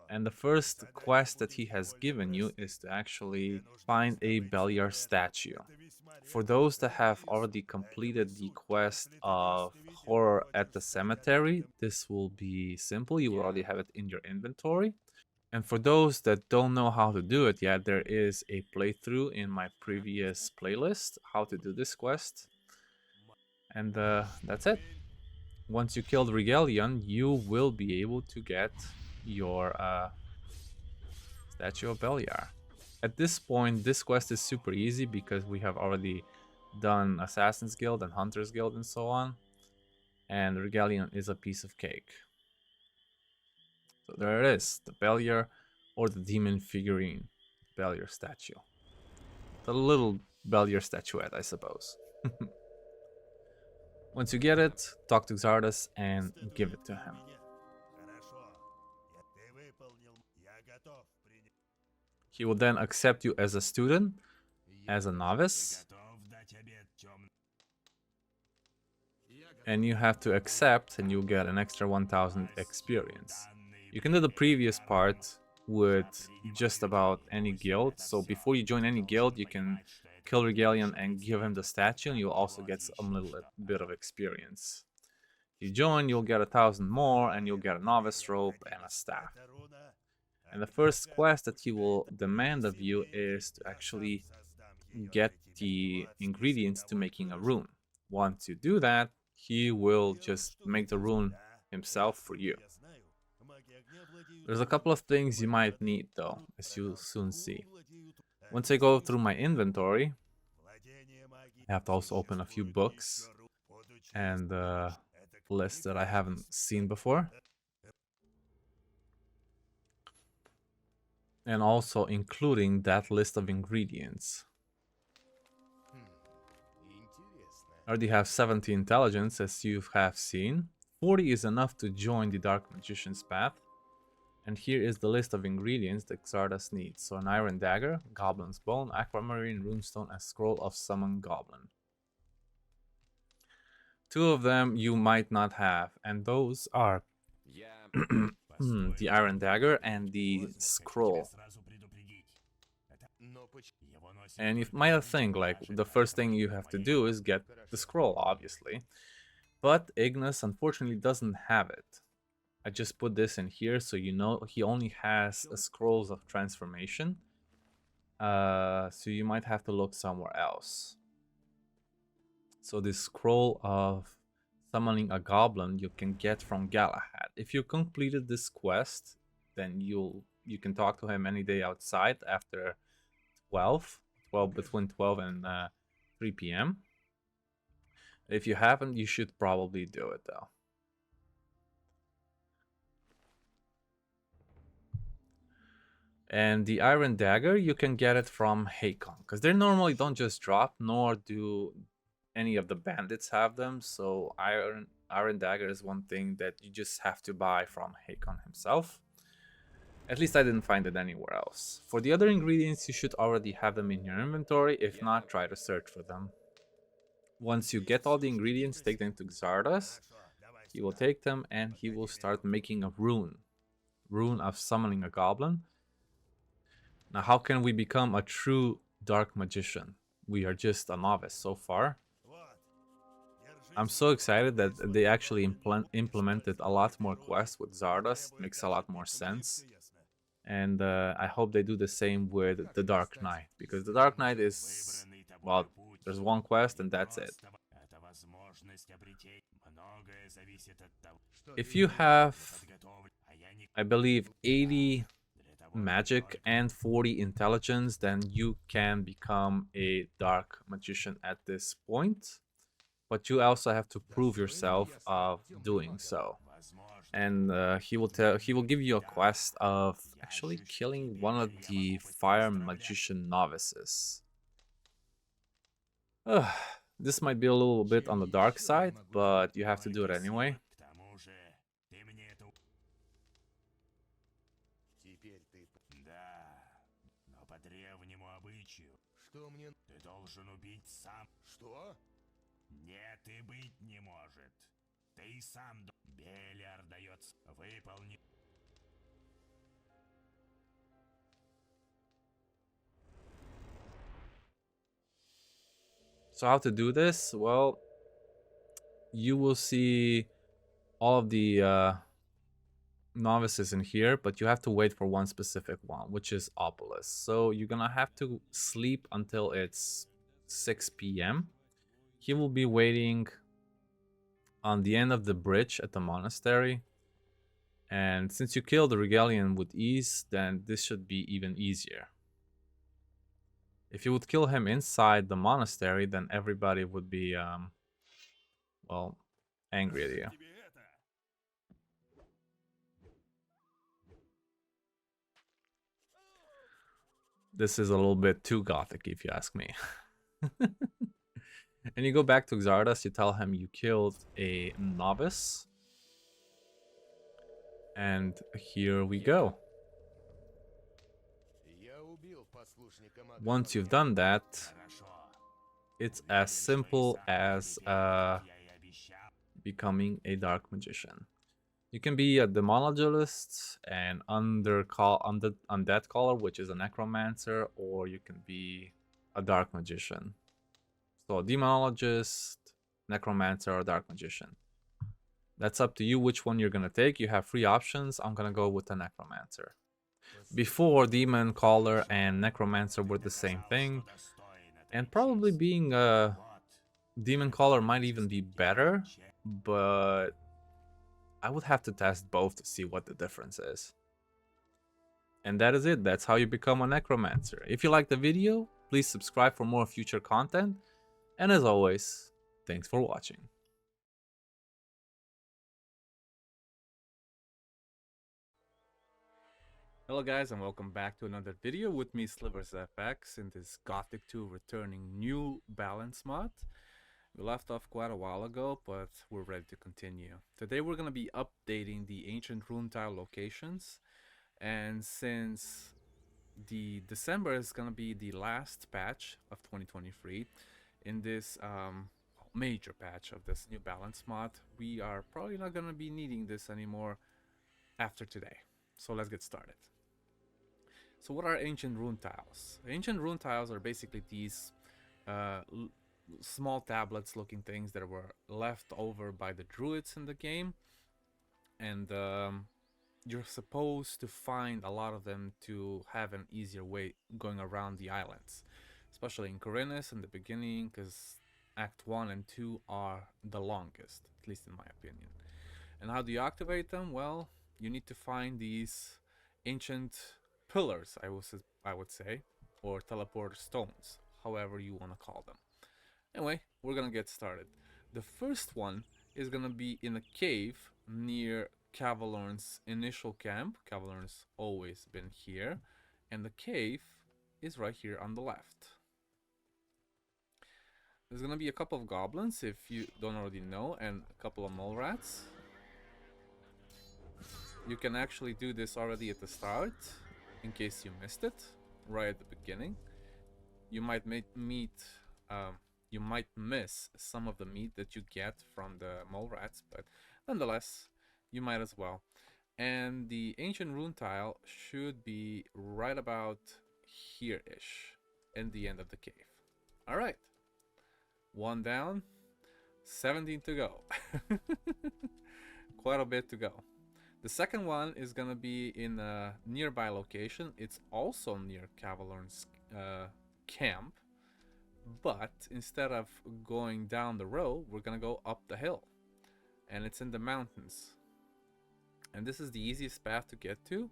And the first quest that he has given you is to actually find a Beliar statue. For those that have already completed the quest of Horror at the Cemetery, this will be simple. You will already have it in your inventory. And for those that don't know how to do it yet, there is a playthrough in my previous playlist, how to do this quest. And that's it. Once you kill the Regalion, you will be able to get your Statue of Beliar. At this point, this quest is super easy because we have already done Assassin's Guild and Hunter's Guild and so on. And the Regalion is a piece of cake. So there it is, the Beliar or the demon figurine Beliar statue. The little Beliar statuette, I suppose. Once you get it, talk to Xardas and give it to him. He will then accept you as a student, as a novice. And you have to accept and you'll get an extra 1000 experience. You can do the previous part with just about any guild. So before you join any guild, you can kill Regalian and give him the statue, and you'll also get some little bit of experience. If you join, you'll get 1,000 more, and you'll get a novice rope and a staff. And the first quest that he will demand of you is to actually get the ingredients to making a rune. Once you do that, he will just make the rune himself for you. There's a couple of things you might need though, as you'll soon see. Once I go through my inventory, I have to also open a few books and lists that I haven't seen before. And also including that list of ingredients. I already have 70 intelligence, as you have seen. 40 is enough to join the Dark Magician's path. And here is the list of ingredients that Xardas needs. So an iron dagger, goblin's bone, aquamarine, runestone, and scroll of summon goblin. 2 of them you might not have, and those are the iron dagger and the scroll. And you might think like the first thing you have to do is get the scroll, obviously. But Ignis unfortunately doesn't have it. I just put this in here so you know he only has scrolls of transformation. So you might have to look somewhere else. So this scroll of summoning a goblin you can get from Gallahad. If you completed this quest, then you can talk to him any day outside after 12 between 12 and 3 p.m. If you haven't, you should probably do it though. And the iron dagger, you can get it from Hakon, because they normally don't just drop, nor do any of the bandits have them. So iron dagger is one thing that you just have to buy from Hakon himself. At least I didn't find it anywhere else. For the other ingredients, you should already have them in your inventory. If not, try to search for them. Once you get all the ingredients, take them to Xardas. He will take them and he will start making a rune. Rune of summoning a goblin. Now, how can we become a true dark magician? We are just a novice so far. I'm so excited that they actually implemented a lot more quests with Xardas. It makes a lot more sense. And I hope they do the same with the Dark Knight, because the Dark Knight is, well, there's one quest and that's it. If you have, I believe, 80 magic and 40 intelligence, then you can become a dark magician at this point. But you also have to prove yourself of doing so. And he will give you a quest of actually killing one of the fire magician novices. This might be a little bit on the dark side, but you have to do it anyway. Нет, и быть не может. Ты сам Белер дается выполнить. So how to do this? Well, you will see all of the novices in here, but you have to wait for one specific one, which is Opolis. So you're gonna have to sleep until it's 6 p.m. He will be waiting on the end of the bridge at the monastery. And since you killed the Regalian with ease, then this should be even easier. If you would kill him inside the monastery, then everybody would be, well, angry at you. This is a little bit too gothic, if you ask me. And you go back to Xardas, you tell him you killed a novice. And here we go. Once you've done that, it's as simple as becoming a dark magician. You can be a demonologist, an undead caller, which is a necromancer, or you can be a dark magician. So a demonologist, necromancer, or dark magician. That's up to you which one you're gonna take. You have 3 options. I'm gonna go with the necromancer. Before, demon caller and necromancer were the same thing, and probably being a demon caller might even be better, but I would have to test both to see what the difference is. And that is it. That's how you become a necromancer. If you liked the video, please subscribe for more future content. And as always, thanks for watching. Hello guys, and welcome back to another video with me, SliversFX, in this Gothic 2 returning new balance mod. We left off quite a while ago, but we're ready to continue. Today we're going to be updating the ancient rune tile locations, and since the December is going to be the last patch of 2023, in this major patch of this new balance mod, we are probably not going to be needing this anymore after today. So let's get started. So what are ancient rune tiles? Ancient rune tiles are basically these small tablets looking things that were left over by the druids in the game, and you're supposed to find a lot of them to have an easier way going around the islands, especially in Khorinis in the beginning, because Act 1 and 2 are the longest, at least in my opinion. And how do you activate them? Well, you need to find these ancient pillars, I would say, or teleporter stones, however you want to call them. Anyway, we're gonna get started. The first one is gonna be in a cave near Cavalorn's initial camp. Cavalorn's always been here, and the cave is right here on the left. There's gonna be a couple of goblins, if you don't already know, and a couple of mole rats. You can actually do this already at the start, in case you missed it, right at the beginning. You might you might miss some of the meat that you get from the mole rats, but nonetheless, you might as well. And the ancient rune tile should be right about here-ish, in the end of the cave. Alright, 1 down, 17 to go. Quite a bit to go. The second one is gonna be in a nearby location. It's also near Cavalorn's camp, but instead of going down the road, we're gonna go up the hill, and it's in the mountains. And this is the easiest path to get to.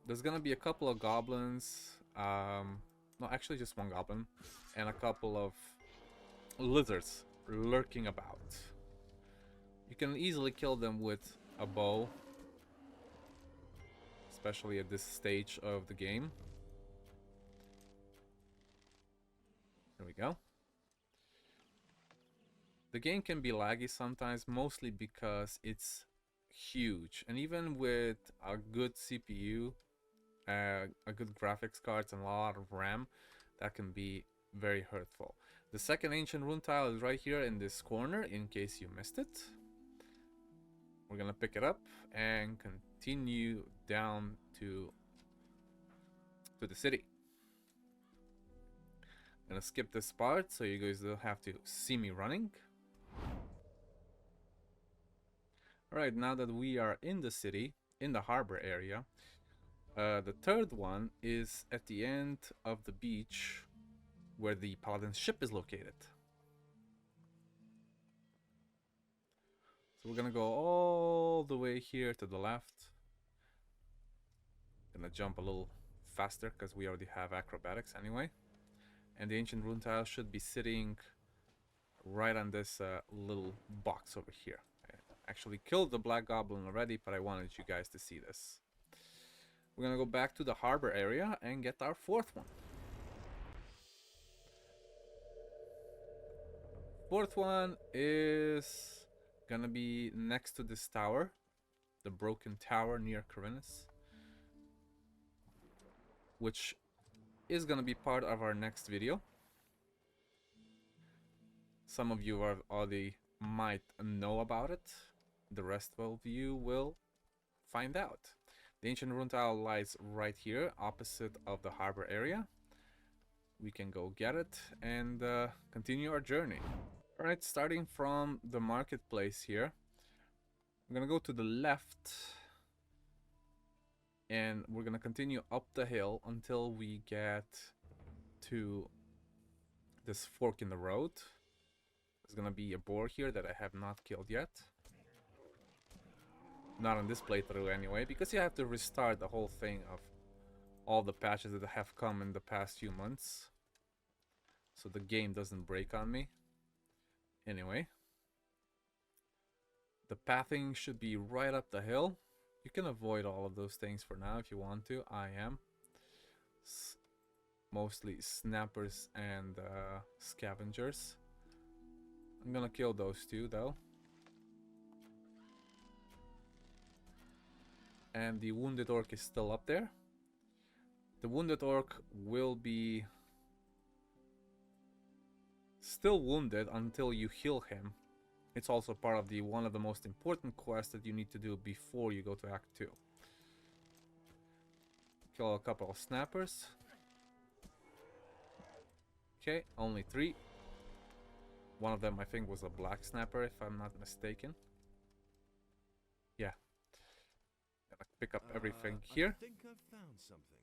There's gonna be a couple of goblins, no, actually just 1 goblin, and a couple of lizards lurking about. You can easily kill them with a bow, especially at this stage of the game. There we go. The game can be laggy sometimes, mostly because it's huge, and even with a good CPU, a good graphics cards, and a lot of RAM, that can be very hurtful. The second ancient rune tile is right here in this corner, in case you missed it. We're gonna pick it up and continue down to the city. I'm gonna skip this part so you guys don't have to see me running. Alright, now that we are in the city, in the harbor area, the third one is at the end of the beach where the Paladin's ship is located. So we're gonna go all the way here to the left. Gonna jump a little faster because we already have acrobatics anyway. And the ancient rune tile should be sitting right on this little box over here. I actually killed the black goblin already, but I wanted you guys to see this. We're gonna go back to the harbor area and get our 4th one. 4th one is gonna be next to this tower, the broken tower near Khorinis, which is gonna be part of our next video. Some of you already might know about it, The rest of you will find out. The ancient rune tile lies right here, opposite of the harbor area. We can go get it and continue our journey. Alright, starting from the marketplace here. I'm gonna go to the left. And we're gonna continue up the hill until we get to this fork in the road. There's gonna be a boar here that I have not killed yet. Not on this playthrough anyway, because you have to restart the whole thing of all the patches that have come in the past few months. So the game doesn't break on me. Anyway. The pathing should be right up the hill. You can avoid all of those things for now if you want to. I am. Mostly snappers and scavengers. I'm gonna kill those two though. And the wounded orc is still up there. The wounded orc will be still wounded until you heal him. It's also part of the one of the most important quests that you need to do before you go to Act 2. Kill a couple of snappers. Okay, only 3. One of them I think was a black snapper if I'm not mistaken. Yeah. Gonna pick up everything here. I think I've found something.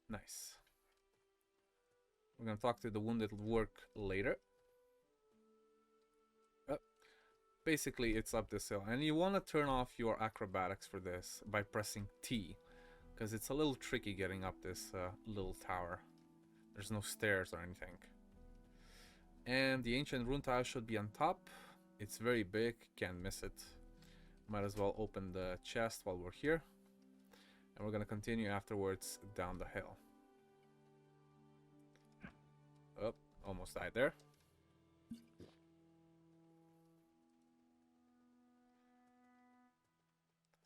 Nice. We're gonna talk to the wounded work later. Basically, it's up this hill, and you want to turn off your acrobatics for this by pressing T, because it's a little tricky getting up this little tower. There's no stairs or anything. And the ancient rune tile should be on top. It's very big, can't miss it. Might as well open the chest while we're here. And we're gonna continue afterwards down the hill. Oh, almost died there.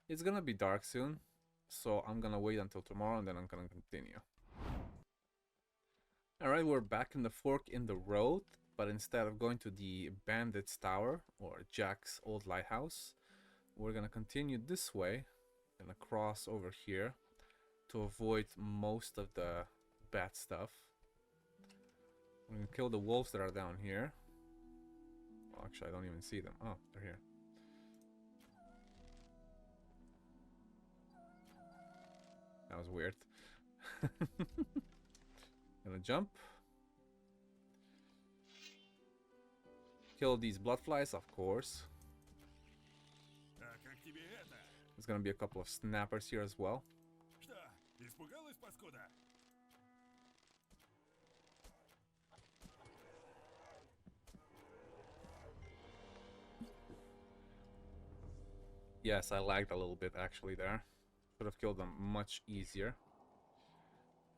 It's gonna be dark soon, so I'm gonna wait until tomorrow and then I'm gonna continue. Alright, we're back in the fork in the road, but instead of going to the bandits tower or Jack's old lighthouse, we're gonna continue this way. Gonna cross over here to avoid most of the bad stuff. We're gonna kill the wolves that are down here. Well, actually, I don't even see them. Oh, they're here. That was weird. Gonna jump. Kill these blood flies, of course. There's gonna be a couple of snappers here as well. Yes, I lagged a little bit actually there. Could have killed them much easier.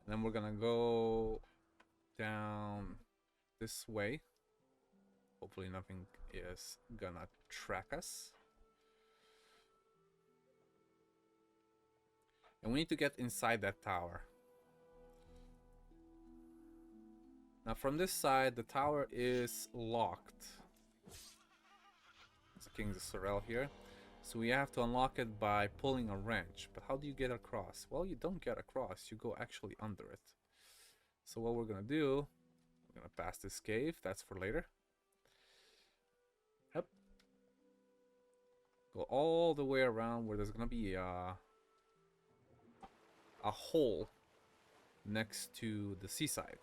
And then we're gonna go down this way. Hopefully nothing is gonna track us. And we need to get inside that tower. Now from this side, the tower is locked. It's King's Sorrel here. So we have to unlock it by pulling a wrench. But how do you get across? Well, you don't get across. You go actually under it. So what we're going to do, we're going to pass this cave. That's for later. Yep. Go all the way around where there's going to be a hole next to the seaside.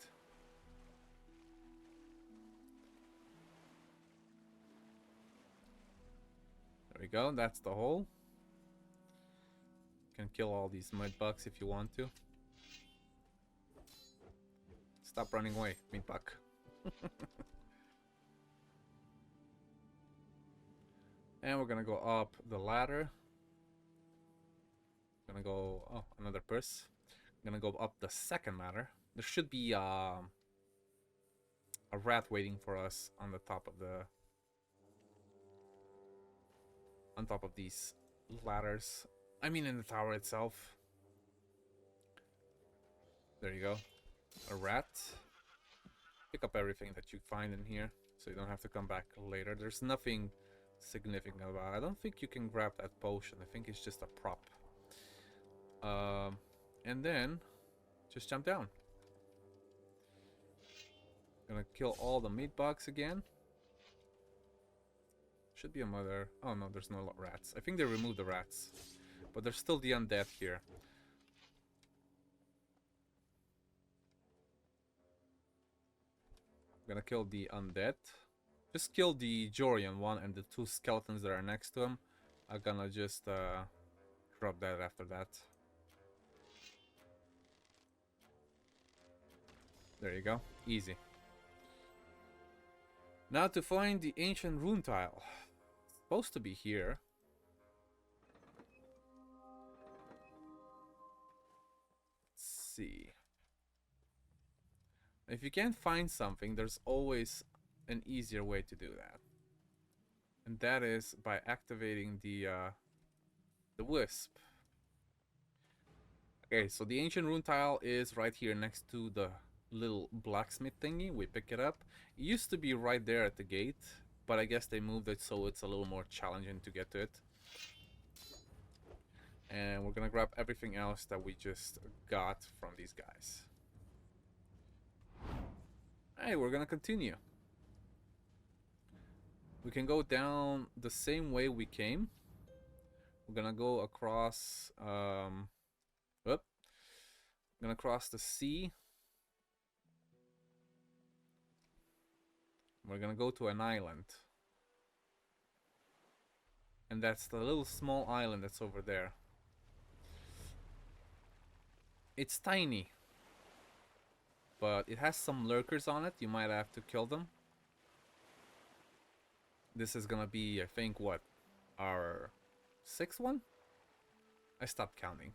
There we go, that's the hole. You can kill all these mud bugs if you want to. Stop running away, meat bug. And we're gonna go up the ladder. Gonna go, oh, another purse. Gonna go up the second ladder. There should be a rat waiting for us on the top of the these ladders. I mean in the tower itself. There you go. A rat. Pick up everything that you find in here so you don't have to come back later. There's nothing significant about it. I don't think you can grab that potion. I think it's just a prop. And then just jump down. Gonna kill all the meat bugs again. Should be a mother. Oh no, there's no rats. I think they removed the rats, but there's still the undead here. Gonna kill the undead. Just kill the Jorian one and the 2 skeletons that are next to him. I'm gonna just drop that after that. There you go. Easy. Now to find the ancient rune tile. It's supposed to be here. Let's see. If you can't find something, there's always an easier way to do that. And that is by activating the wisp. Okay, so the ancient rune tile is right here next to the little blacksmith thingy. We pick it up. It used to be right there at the gate, but I guess they moved it so it's a little more challenging to get to it. And we're gonna grab everything else that we just got from these guys. Alright, we're gonna continue. We can go down the same way we came. We're gonna go across gonna cross the sea. We're gonna go to an island. And that's the little small island that's over there. It's tiny, but it has some lurkers on it. You might have to kill them. This is gonna be, I think, what, our 6th one? I stopped counting.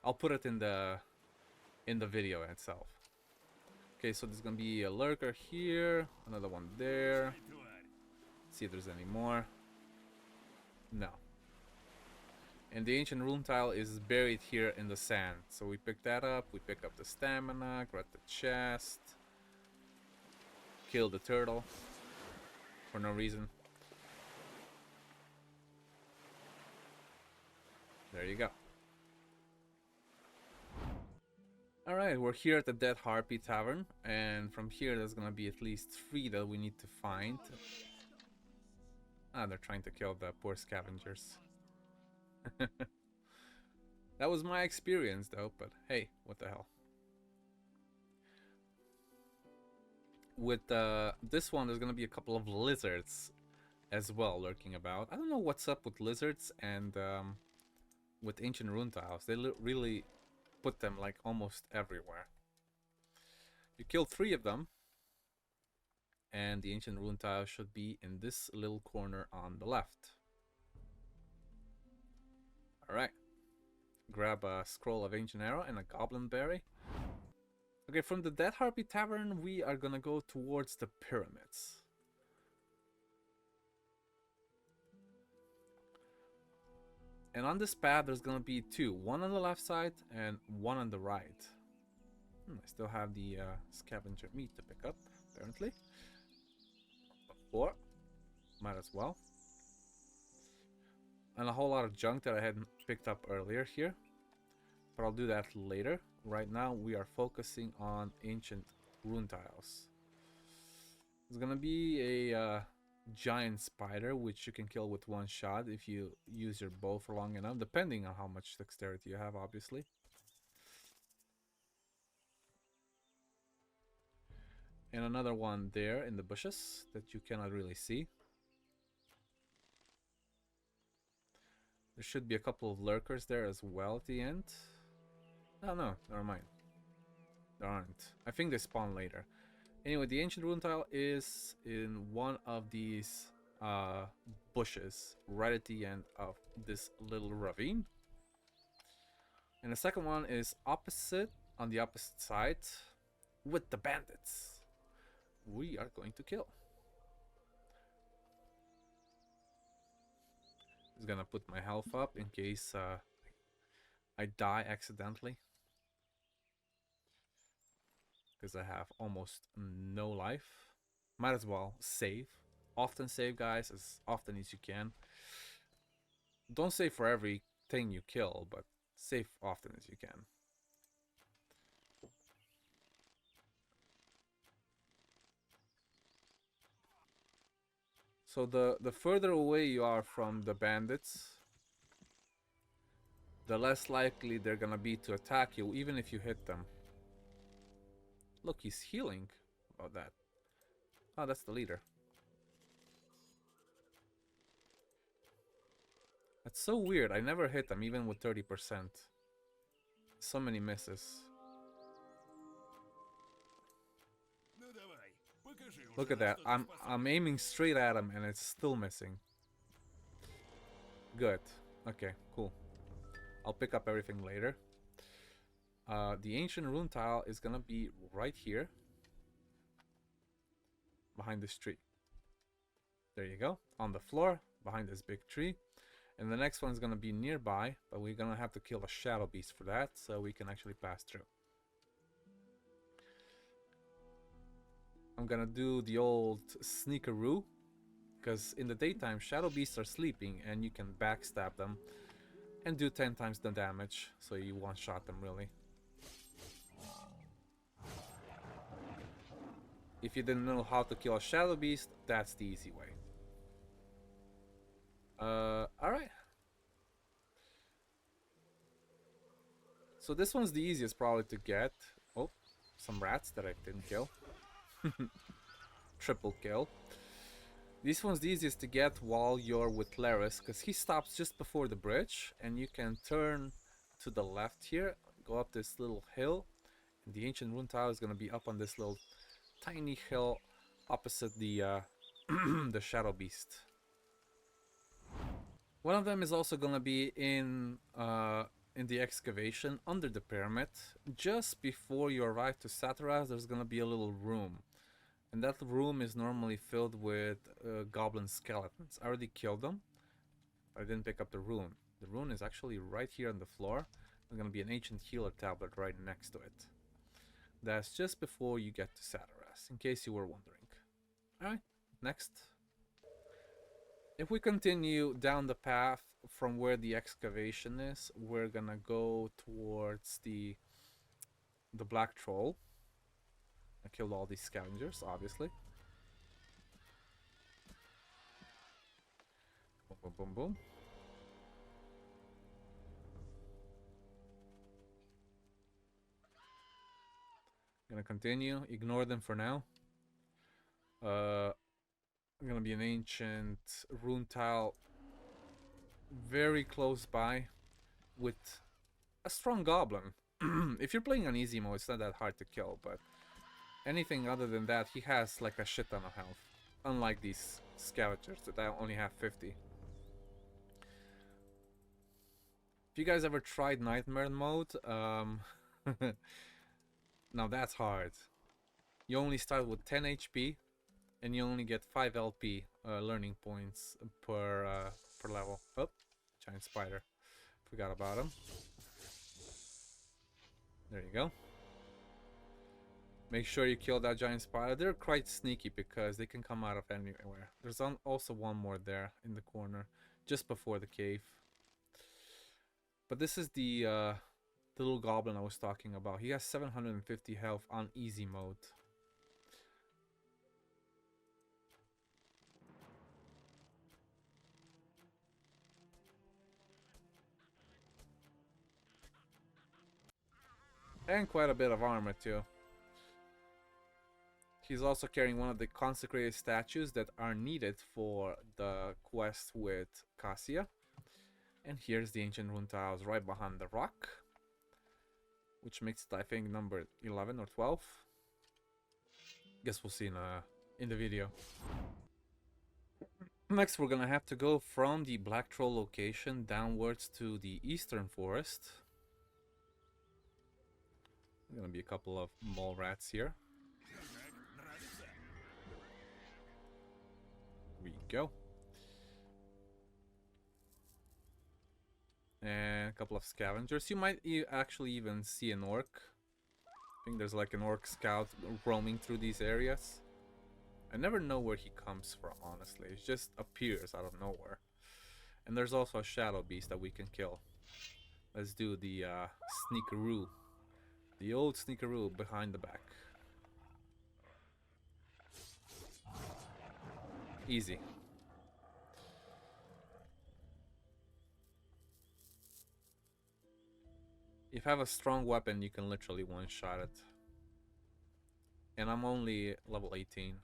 I'll put it in the video itself. Okay, so there's gonna be a lurker here, another one there. See if there's any more. No. And the ancient rune tile is buried here in the sand. So we pick that up, we pick up the stamina, grab the chest, kill the turtle for no reason. There you go. Alright, we're here at the Dead Harpy Tavern, and from here there's gonna be at least 3 that we need to find. Ah, they're trying to kill the poor scavengers. That was my experience though, but hey, what the hell. With this one, there's gonna be a couple of lizards as well lurking about. I don't know what's up with lizards and with ancient rune tiles. They really put them like almost everywhere. You kill 3 of them, and the ancient rune tile should be in this little corner on the left. Alright. Grab a scroll of ancient arrow and a goblin berry. Okay, from the Dead Harpy Tavern, we are gonna go towards the pyramids. And on this path, there's gonna be 2. One on the left side and one on the right. I still have the scavenger meat to pick up, apparently. 4. Might as well. And a whole lot of junk that I hadn't picked up earlier here. But I'll do that later. Right now, we are focusing on ancient rune tiles. There's gonna be a giant spider, which you can kill with 1 shot if you use your bow for long enough, depending on how much dexterity you have, obviously. And another one there in the bushes that you cannot really see. There should be a couple of lurkers there as well at the end. Oh no, never mind. There aren't. I think they spawn later. Anyway, the ancient rune tile is in one of these bushes right at the end of this little ravine. And the second one is opposite, on the opposite side, with the bandits we are going to kill. Just gonna put my health up in case I die accidentally, because I have almost no life. Might as well save often save, guys, as often as you can. Don't save for everything you kill, but save often as you can. So the further away you are from the bandits, the less likely they're gonna be to attack you, even if you hit them. Look, he's healing about that. Oh, that's the leader. That's so weird. I never hit them, even with 30%. So many misses. Look at that. I'm aiming straight at him and it's still missing. Good. Okay, cool. I'll pick up everything later. The ancient rune tile is gonna be right here. Behind this tree. There you go. On the floor, behind this big tree. And the next one's gonna be nearby, but we're gonna have to kill a shadow beast for that, so we can actually pass through. I'm gonna do the old sneakaroo, because in the daytime shadow beasts are sleeping and you can backstab them and do 10 times the damage, so you one-shot them really. If you didn't know how to kill a shadow beast, that's the easy way. Alright. So this one's the easiest probably to get. Oh, some rats that I didn't kill. Triple kill. This one's the easiest to get while you're with Laris, because he stops just before the bridge, and you can turn to the left here, go up this little hill, and the ancient rune tile is going to be up on this little tiny hill opposite the the shadow beast. One of them is also going to be in the excavation under the pyramid. Just before you arrive to Xardas, there's going to be a little room. And that room is normally filled with goblin skeletons. I already killed them. I didn't pick up the rune. The rune is actually right here on the floor. There's going to be an ancient healer tablet right next to it. That's just before you get to Xardas, in case you were wondering. Alright, next. If we continue down the path from where the excavation is, we're gonna go towards the Black Troll. I killed all these scavengers, obviously. Boom, boom, boom, boom. Gonna continue. Ignore them for now. Gonna be an ancient rune tile very close by with a strong goblin. If you're playing on easy mode, it's not that hard to kill, but anything other than that, he has like a shit ton of health. Unlike these scavengers that I only have 50. If you guys ever tried nightmare mode, now that's hard. You only start with 10 HP and you only get 5 LP learning points per level. Oh, giant spider. Forgot about him. There you go. Make sure you kill that giant spider. They're quite sneaky because they can come out of anywhere. There's also one more there in the corner, just before the cave. But this is the little goblin I was talking about. He has 750 health on easy mode. And quite a bit of armor too. He's also carrying one of the consecrated statues that are needed for the quest with Cassia. And here's the ancient rune tiles right behind the rock, which makes it, I think, number 11 or 12. Guess we'll see in the video. Next, we're gonna have to go from the Black Troll location downwards to the Eastern Forest. There's gonna be a couple of mole rats here. We go. And a couple of scavengers. You might actually even see an orc. I think there's like an orc scout roaming through these areas. I never know where he comes from, honestly. It just appears out of nowhere. And there's also a shadow beast that we can kill. Let's do the sneakeroo. The old sneakeroo behind the back. Easy. If you have a strong weapon, you can literally one-shot it. And I'm only level 18.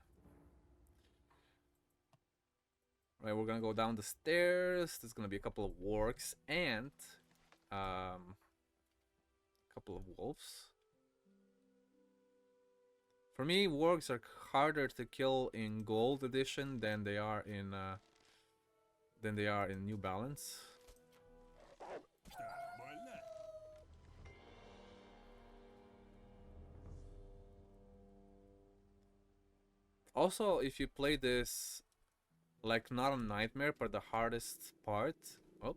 Right, we're gonna go down the stairs. There's gonna be a couple of wargs and a couple of wolves. For me, wargs are harder to kill in Gold Edition than they are in New Balance. Also, if you play this like not a nightmare, but the hardest part. Oh,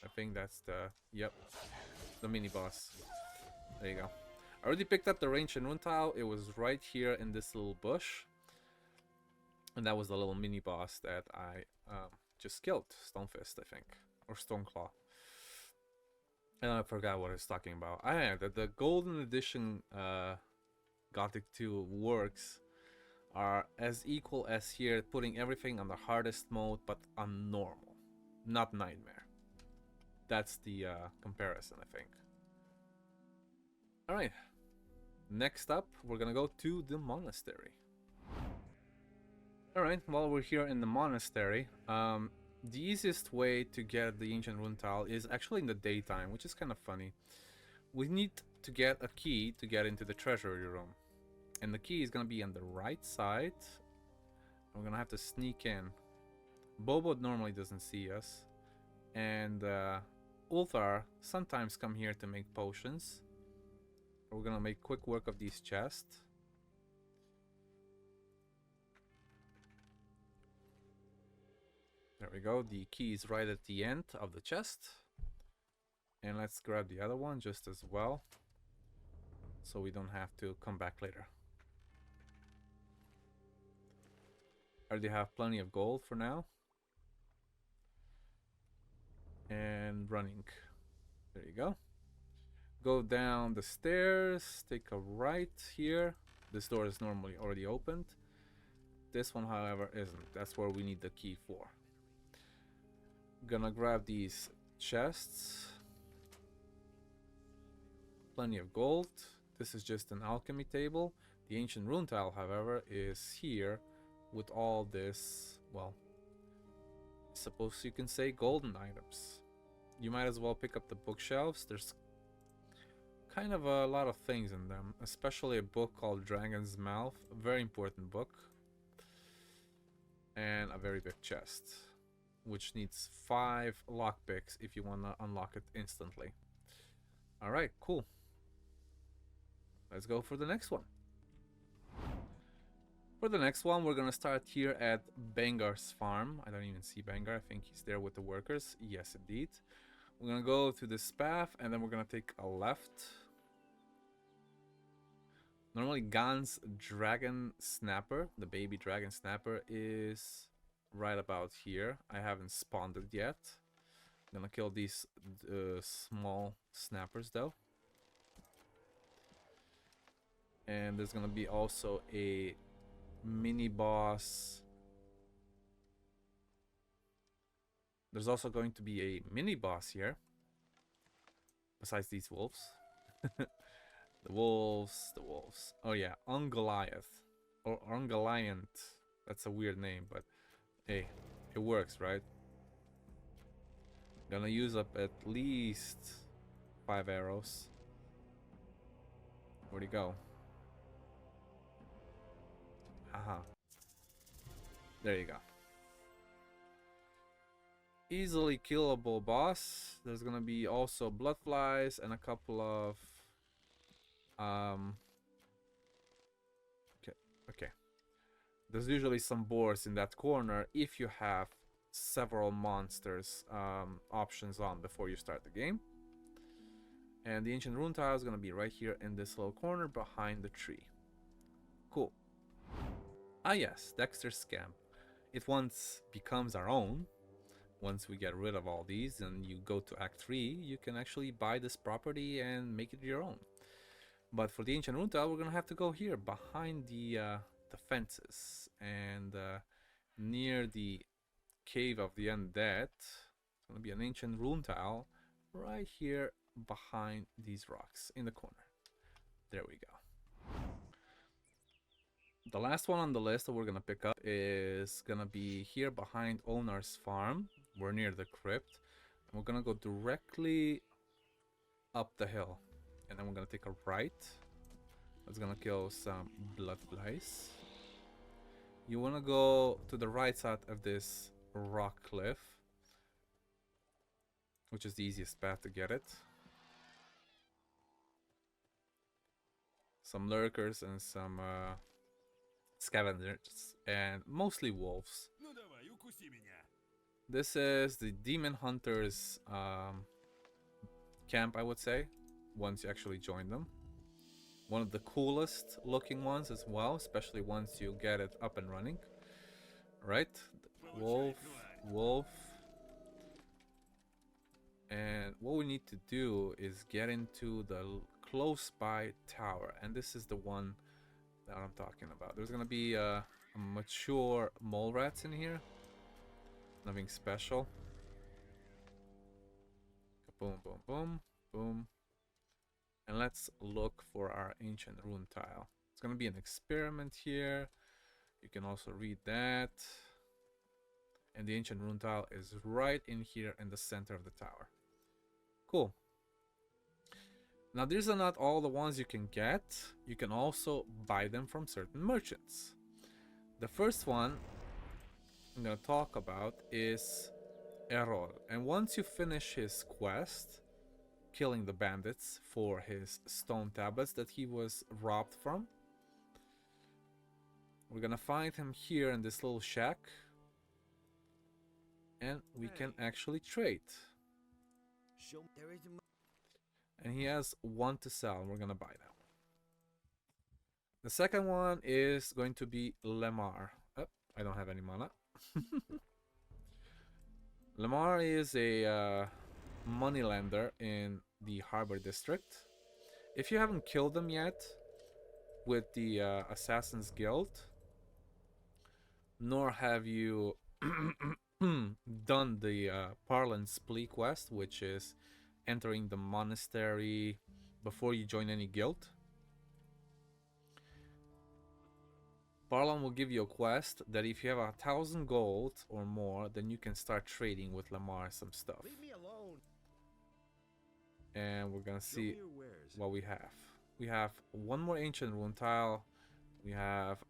I think that's the the mini boss. There you go. I already picked up the range and rune tile. It was right here in this little bush, and that was the little mini boss that I just killed. Stonefist, I think, or Stoneclaw. And I forgot what I was talking about. The Golden Edition Gothic 2 works are as equal as here, putting everything on the hardest mode, but on normal, not nightmare. That's the comparison, I think. Alright, next up, we're gonna go to the monastery. Alright, while we're here in the monastery, the easiest way to get the ancient rune tile is actually in the daytime, which is kind of funny. We need to get a key to get into the treasury room. And the key is going to be on the right side. We're going to have to sneak in. Bobo normally doesn't see us. And Ulthar sometimes come here to make potions. We're going to make quick work of these chests. There we go. The key is right at the end of the chest. And let's grab the other one just as well, so we don't have to come back later. I already have plenty of gold for now. And running. There you go. Go down the stairs, take a right here. This door is normally already opened. This one, however, isn't. That's where we need the key for. Gonna grab these chests. Plenty of gold. This is just an alchemy table. The ancient rune tile, however, is here with all this, well, I suppose you can say golden items. You might as well pick up the bookshelves. There's kind of a lot of things in them, especially a book called Dragon's Mouth, a very important book, and a very big chest, which needs 5 lockpicks if you want to unlock it instantly. Alright, cool. Let's go for the next one. For the next one, we're gonna start here at Bangar's farm. I don't even see Bangar. I think he's there with the workers. Yes, indeed. We're gonna go to this path, and then we're gonna take a left. Normally, Gan's dragon snapper, the baby dragon snapper, is right about here. I haven't spawned it yet. I'm gonna kill these small snappers though. And there's gonna be also a mini boss. There's also going to be a mini boss here, besides these wolves. The wolves. Oh yeah, Ungoliath. Or Ungoliant. That's a weird name, but hey, it works, right? Gonna use up at least 5 arrows. Where'd he go? Haha. There you go. Easily killable boss. There's gonna be also blood flies and a couple of okay. There's usually some boars in that corner if you have several monsters options on before you start the game. And the ancient rune tile is gonna be right here in this little corner behind the tree. Cool. Ah yes, Dexter's Camp. It once becomes our own. Once we get rid of all these and you go to Act 3, you can actually buy this property and make it your own. But for the Ancient Rune Tile, we're gonna have to go here behind the fences and near the Cave of the Undead. It's gonna be an Ancient Rune Tile right here behind these rocks in the corner. There we go. The last one on the list that we're gonna pick up is gonna be here behind Onar's farm. We're near the crypt. And we're gonna go directly up the hill. And then we're gonna take a right. That's gonna kill some blood flies. You wanna go to the right side of this rock cliff, which is the easiest path to get it. Some lurkers and some scavengers, and mostly wolves. This is the Demon Hunters camp, I would say, once you actually join them. One of the coolest looking ones as well, especially once you get it up and running. Right? Wolf, wolf. And what we need to do is get into the close by tower, and this is the one that I'm talking about. There's gonna be a mature mole rats in here. Nothing special. Boom, boom, boom, boom. And let's look for our Ancient Rune Tile. It's gonna be an experiment here. You can also read that. And the Ancient Rune Tile is right in here in the center of the tower. Cool. Now these are not all the ones you can get. You can also buy them from certain merchants. The first one I'm gonna talk about is Errol. And once you finish his quest, killing the bandits for his stone tablets that he was robbed from, we're gonna find him here in this little shack. And we can actually trade. And he has one to sell, and we're gonna buy that. The second one is going to be Lemar. Oh, I don't have any mana. Lemar is a moneylender in the Harbor District. If you haven't killed them yet with the Assassin's Guild, nor have you done the Parlan's Plea quest, which is entering the monastery before you join any guild, Parlan will give you a quest that if you have 1,000 gold or more, then you can start trading with Lemar some stuff. Leave me alone. And we're gonna see what we have. We have one more Ancient Rune Tile. We have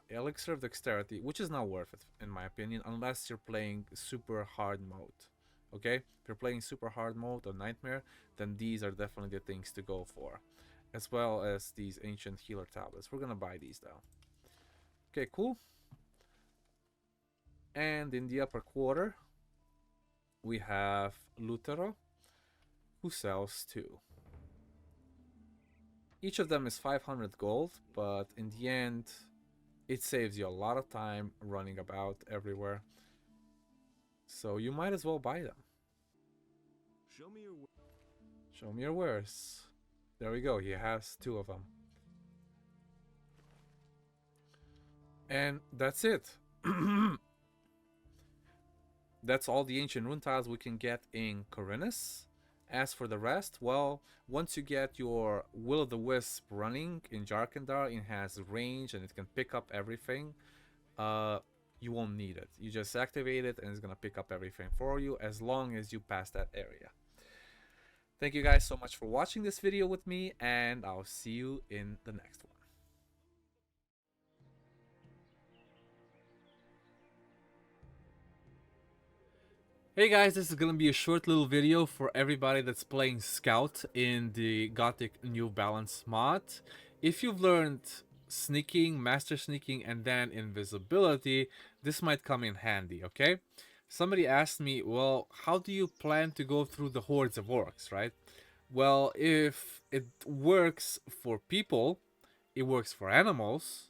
Elixir of Dexterity, which is not worth it in my opinion, unless you're playing super hard mode. Okay, if you're playing super hard mode or Nightmare, then these are definitely the things to go for, as well as these Ancient Healer Tablets. We're gonna buy these though. Okay, cool. And in the upper quarter, we have Lutero, who sells 2. Each of them is 500 gold, but in the end, it saves you a lot of time running about everywhere. So you might as well buy them. Show me your wares. There we go. He has 2 of them. And that's it. That's all the Ancient Rune Tiles we can get in Khorinis. As for the rest, well, once you get your Will O The Wisp running in Jharkendar, it has range and it can pick up everything. You won't need it. You just activate it and it's gonna pick up everything for you as long as you pass that area. Thank you guys so much for watching this video with me, and I'll see you in the next one. Hey guys, this is gonna be a short little video for everybody that's playing Scout in the Gothic New Balance mod. If you've learned sneaking, master sneaking, and then invisibility, this might come in handy, okay? Somebody asked me, well, how do you plan to go through the hordes of orcs, right? Well, if it works for people, it works for animals,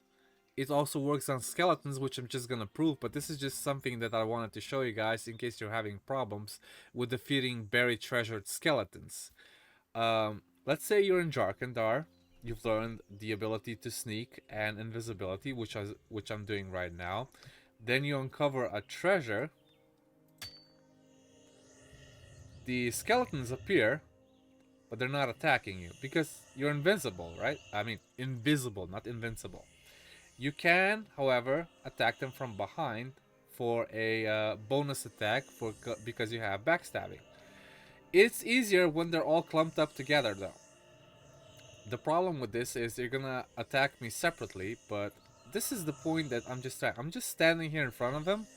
it also works on skeletons, which I'm just gonna prove, but this is just something that I wanted to show you guys in case you're having problems with defeating buried treasured skeletons. Let's say you're in Jharkendar, you've learned the ability to sneak and invisibility, which I'm doing right now. Then you uncover a treasure. The skeletons appear, but they're not attacking you because you're invincible, right? I mean, invisible, not invincible. You can, however, attack them from behind for a bonus attack because you have backstabbing. It's easier when they're all clumped up together, though. The problem with this is they're gonna attack me separately, but this is the point that I'm just standing here in front of him,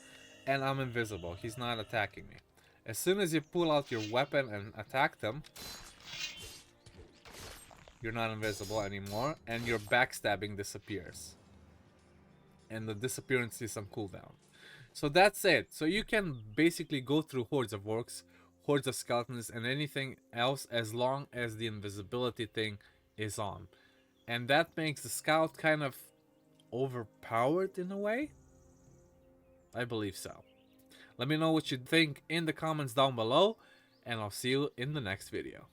and I'm invisible. He's not attacking me. As soon as you pull out your weapon and attack them, you're not invisible anymore, and your backstabbing disappears. And the disappearance is on cooldown. So that's it. So you can basically go through hordes of orcs, hordes of skeletons, and anything else as long as the invisibility thing is on. And that makes the scout kind of overpowered in a way. I believe so. Let me know what you think in the comments down below, and I'll see you in the next video.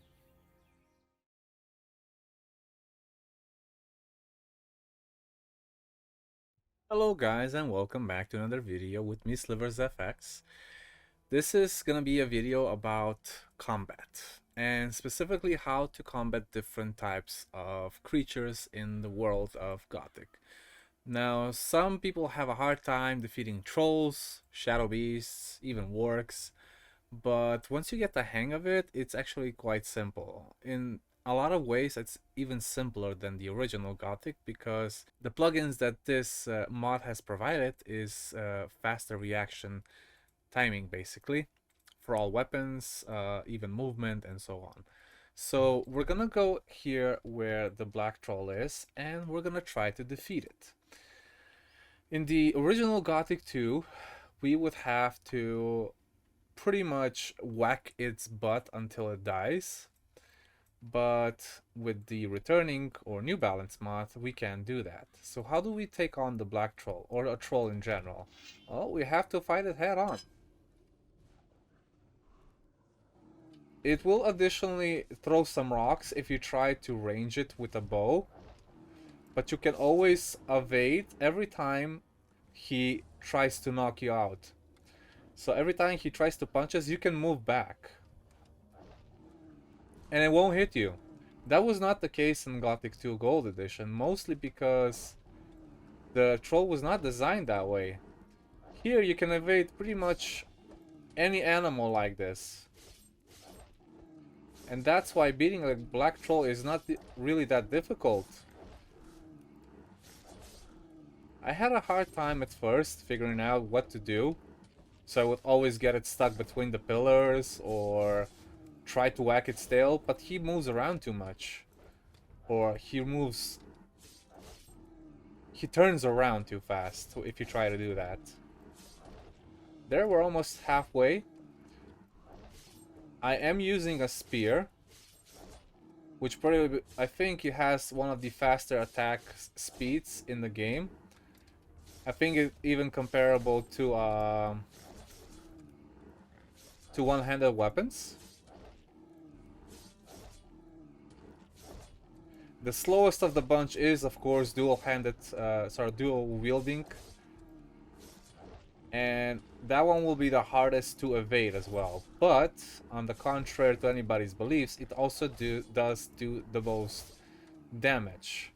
Hello guys, and welcome back to another video with me, SliversFX. This is gonna be a video about combat, and specifically how to combat different types of creatures in the world of Gothic. Now, some people have a hard time defeating trolls, shadow beasts, even wargs, but once you get the hang of it, it's actually quite simple. In a lot of ways, it's even simpler than the original Gothic because the plugins that this mod has provided is faster reaction timing, basically, for all weapons, even movement, and so on. So we're gonna go here where the black troll is, and we're gonna try to defeat it. In the original Gothic 2, we would have to pretty much whack its butt until it dies. But with the returning or New Balance mod, we can do that. So how do we take on the black troll, or a troll in general? Well, we have to fight it head on. It will additionally throw some rocks if you try to range it with a bow, but you can always evade every time he tries to knock you out. So every time he tries to punch us, you can move back. And it won't hit you. That was not the case in Gothic 2 Gold Edition, mostly because the troll was not designed that way. Here you can evade pretty much any animal like this. And that's why beating a black troll is not really that difficult. I had a hard time at first figuring out what to do. So I would always get it stuck between the pillars or try to whack its tail, but he moves around too much. Or he turns around too fast if you try to do that. There, we're almost halfway. I am using a spear, which probably, I think it has one of the faster attack speeds in the game. I think it's even comparable to one-handed weapons. The slowest of the bunch is, of course, dual wielding, and that one will be the hardest to evade as well. But on the contrary to anybody's beliefs, it also does do the most damage.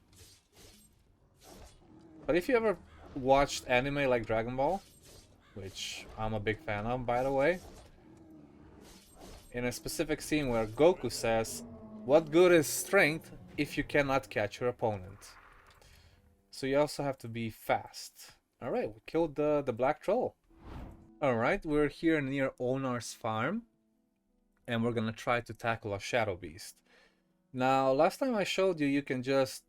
But if you ever watched anime like Dragon Ball, which I'm a big fan of, by the way, in a specific scene where Goku says, "What good is strength if you cannot catch your opponent?" So you also have to be fast. Alright, we killed the black troll. Alright, we're here near Onar's farm, and we're gonna try to tackle a shadow beast. Now, last time I showed you, you can just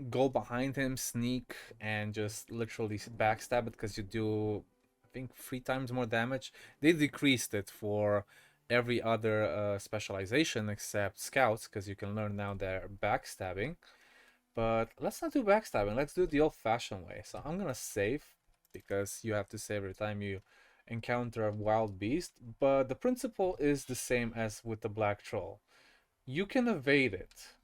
go behind him, sneak, and just literally backstab it because you do, I think, 3 times more damage. They decreased it for every other specialization except scouts, because you can learn now their backstabbing. But let's not do backstabbing. Let's do the old-fashioned way. So I'm gonna save, because you have to save every time you encounter a wild beast. But the principle is the same as with the Black Troll. You can evade it.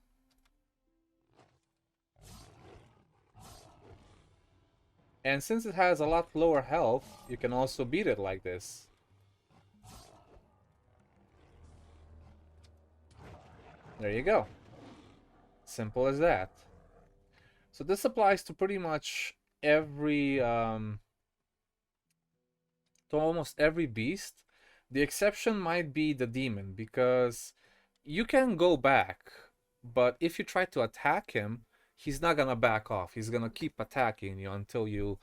And since it has a lot lower health, you can also beat it like this. There you go. Simple as that. So this applies to pretty much every, to almost every beast. The exception might be the demon, because you can go back, but if you try to attack him, he's not gonna back off. He's gonna keep attacking you until you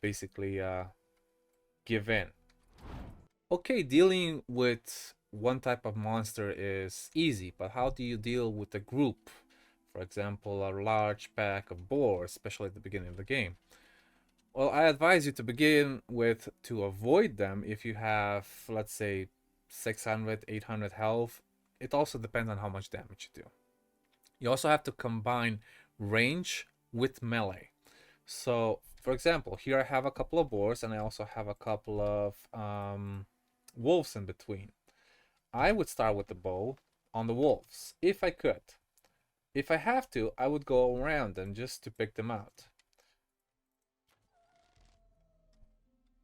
basically give in. Okay, dealing with one type of monster is easy, but how do you deal with a group? For example, a large pack of boars, especially at the beginning of the game. Well, I advise you to begin with to avoid them if you have, let's say, 600, 800 health. It also depends on how much damage you do. You also have to combine range with melee. So, for example, here I have a couple of boars and I also have a couple of wolves in between. I would start with the bow on the wolves, if I could. If I have to, I would go around them just to pick them out.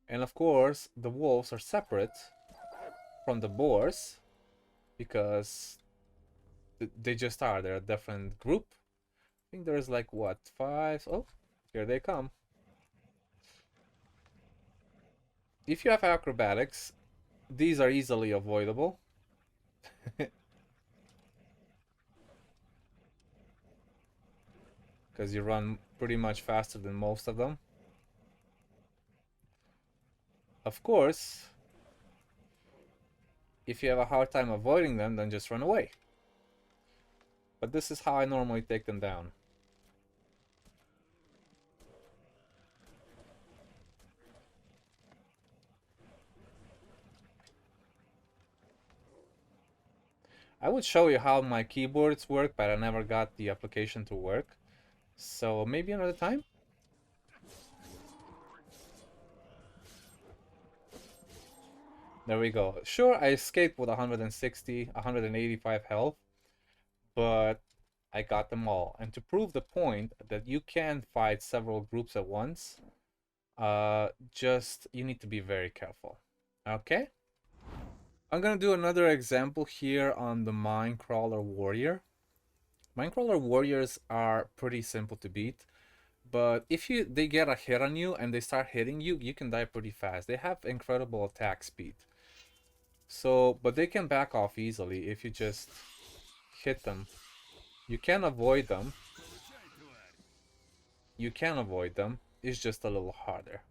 And of course, the wolves are separate from the boars because they just are. They're a different group. I think there's like, what, 5? Oh, here they come. If you have acrobatics, these are easily avoidable. Because you run pretty much faster than most of them. Of course, if you have a hard time avoiding them, then just run away. But this is how I normally take them down. I would show you how my keyboards work, but I never got the application to work. So maybe another time? There we go. Sure, I escaped with 160, 185 health, but I got them all. And to prove the point that you can fight several groups at once, you need to be very careful. Okay? I'm gonna do another example here on the Minecrawler Warrior. Minecrawler Warriors are pretty simple to beat, but if they get a hit on you and they start hitting you, you can die pretty fast. They have incredible attack speed. So, but they can back off easily if you just hit them. You can avoid them. You can avoid them. It's just a little harder.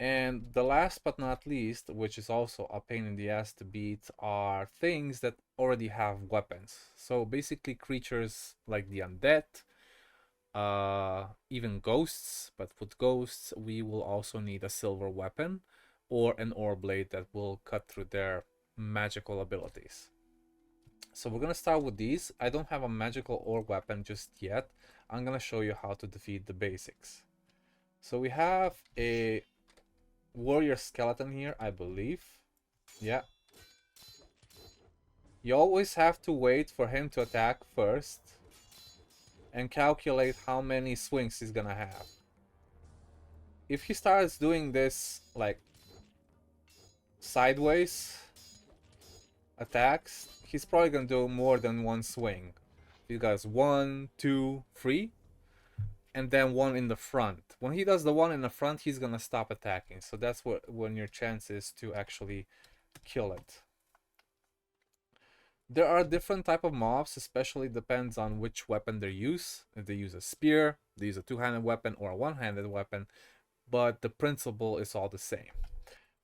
And the last but not least, which is also a pain in the ass to beat, are things that already have weapons. So basically creatures like the undead, even ghosts, but with ghosts we will also need a silver weapon or an ore blade that will cut through their magical abilities. So we're gonna start with these. I don't have a magical ore weapon just yet. I'm gonna show you how to defeat the basics. So we have a warrior skeleton here, I believe. Yeah. You always have to wait for him to attack first and calculate how many swings he's gonna have. If he starts doing this like sideways attacks, he's probably gonna do more than one swing. He does 1, 2, 3, and then one in the front. When he does the one in the front, he's gonna stop attacking. So that's when your chance is to actually kill it. There are different type of mobs, especially depends on which weapon they use. If they use a spear, they use a two-handed weapon or a one-handed weapon, but the principle is all the same.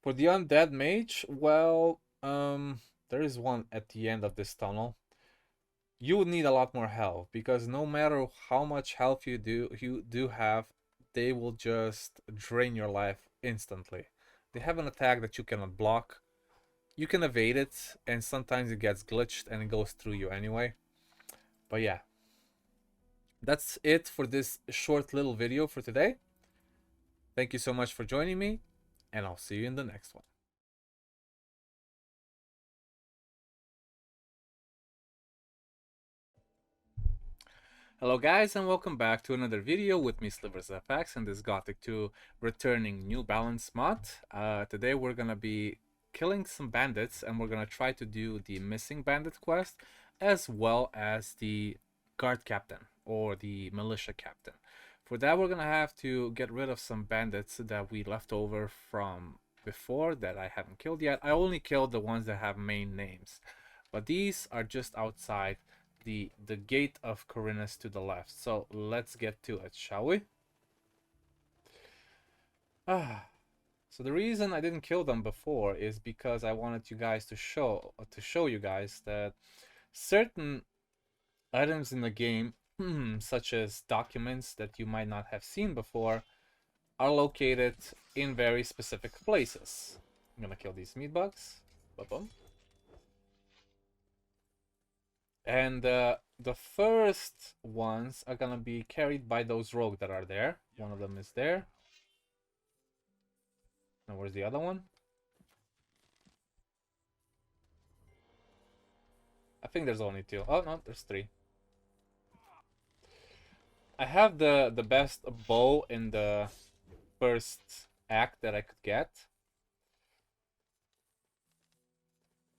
For the Undead Mage, well, there is one at the end of this tunnel. You would need a lot more health, because no matter how much health you do have, they will just drain your life instantly. They have an attack that you cannot block. You can evade it, and sometimes it gets glitched and it goes through you anyway. But yeah, that's it for this short little video for today. Thank you so much for joining me, and I'll see you in the next one. Hello guys, and welcome back to another video with me, SliversFX, and this Gothic 2 returning New Balance mod. Today we're gonna be killing some bandits, and we're gonna try to do the missing bandit quest, as well as the guard captain, or the militia captain. For that, we're gonna have to get rid of some bandits that we left over from before that I haven't killed yet. I only killed the ones that have main names, but these are just outside the gate of Khorinis to the left. So let's get to it, shall we? So the reason I didn't kill them before is because I wanted you guys to show you guys that certain items in the game, such as documents that you might not have seen before, are located in very specific places. I'm gonna kill these meat bugs. Boom. And the first ones are gonna be carried by those rogues that are there. One of them is there. And where's the other one? I think there's only two. Oh no, there's three. I have the best bow in the first act that I could get.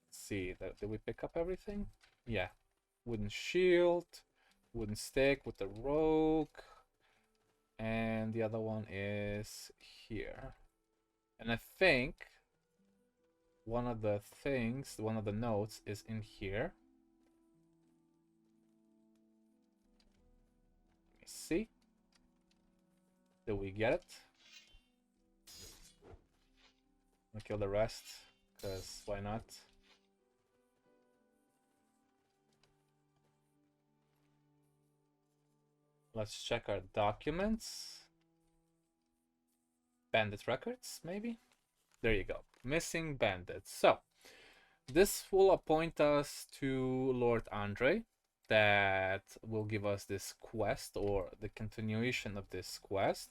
Let's see, did we pick up everything? Yeah. Wooden shield, wooden stick with the rogue, and the other one is here. And I think one of the notes is in here. Let me see. Did we get it? I'm gonna kill the rest, because why not? Let's check our documents. Bandit records, maybe? There you go. Missing bandits. So, this will appoint us to Lord Andre, that will give us this quest, or the continuation of this quest.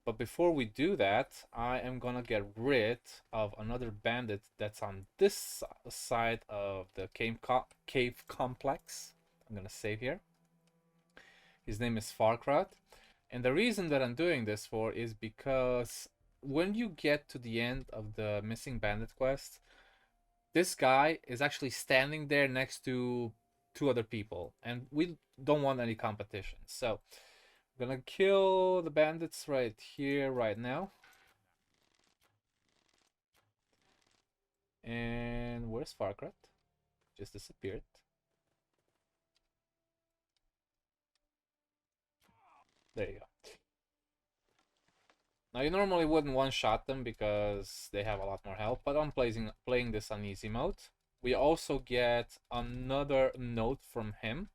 But before we do that, I am gonna get rid of another bandit that's on this side of the cave complex. I'm gonna save here. His name is Farkrat, and the reason that I'm doing this for is because when you get to the end of the missing bandit quest, this guy is actually standing there next to two other people, and we don't want any competition. So I'm gonna kill the bandits right here, right now. And where's Farkrat? Just disappeared. There you go. Now you normally wouldn't one-shot them because they have a lot more health, but I'm playing this on easy mode. We also get another note from him.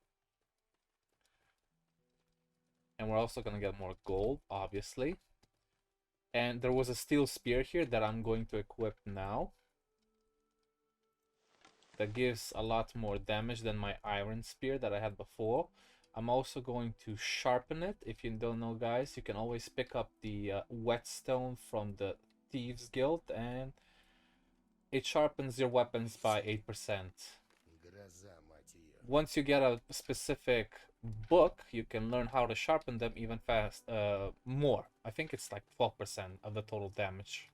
And we're also gonna get more gold, obviously. And there was a steel spear here that I'm going to equip now. That gives a lot more damage than my iron spear that I had before. I'm also going to sharpen it. If you don't know, guys, you can always pick up the whetstone from the Thieves Guild, and it sharpens your weapons by 8%. Once you get a specific book, you can learn how to sharpen them even more. I think it's like 12% of the total damage.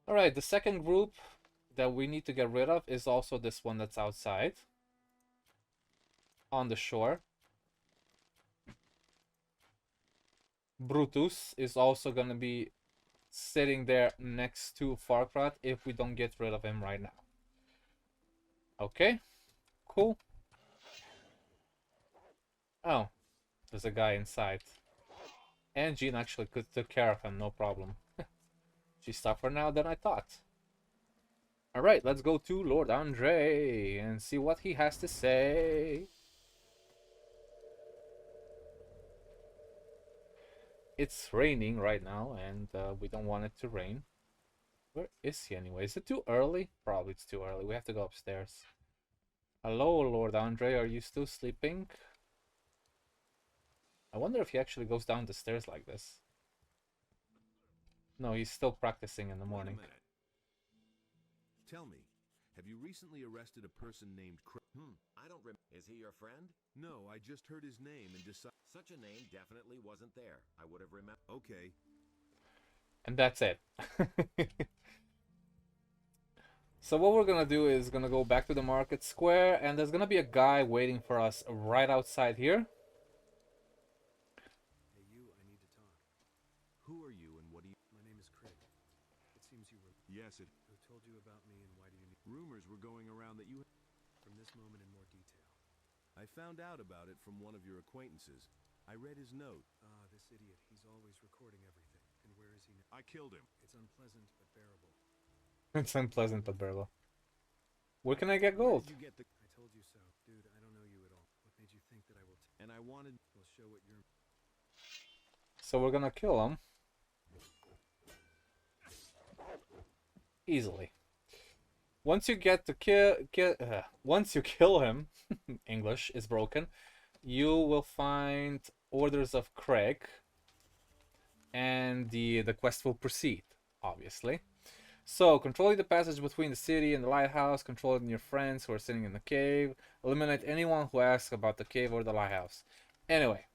Alright, the second group that we need to get rid of is also this one that's outside on the shore. Brutus is also going to be sitting there next to Farkrat if we don't get rid of him right now. Okay, cool. Oh, there's a guy inside. And Jean actually took care of him, no problem. She's tougher now than I thought. Alright, let's go to Lord Andre and see what he has to say. It's raining right now, and we don't want it to rain. Where is he anyway? Is it too early? Probably it's too early. We have to go upstairs. Hello, Lord Andre. Are you still sleeping? I wonder if he actually goes down the stairs like this. No, he's still practicing in the morning. Wait a minute. Tell me, have you recently arrested a person named I don't rem. Is he your friend? No, I just heard his name and decided. Such a name definitely wasn't there. I would have remembered. Okay. And that's it. So what we're gonna do is gonna go back to the market square, and there's gonna be a guy waiting for us right outside here. Hey, you, I need to talk. Who are you and what do you... My name is Craig. It seems you were... Yes, it... Who told you about me and why do you need... Rumors were going around that you... From this moment in more detail. I found out about it from one of your acquaintances. I read his note. Ah, this idiot. He's always recording everything. And where is he now? I killed him. It's unpleasant, but bearable. It's unpleasant but bearable. Where can I get gold? You get the... I told you so. Dude, I don't know you at all. What made you think that I will... And I wanted... We'll show what you're... So we're gonna kill him. Easily. Once you get to once you kill him, English is broken, you will find Orders of Craig, and the quest will proceed, obviously. So, controlling the passage between the city and the lighthouse, controlling your friends who are sitting in the cave, eliminate anyone who asks about the cave or the lighthouse. Anyway,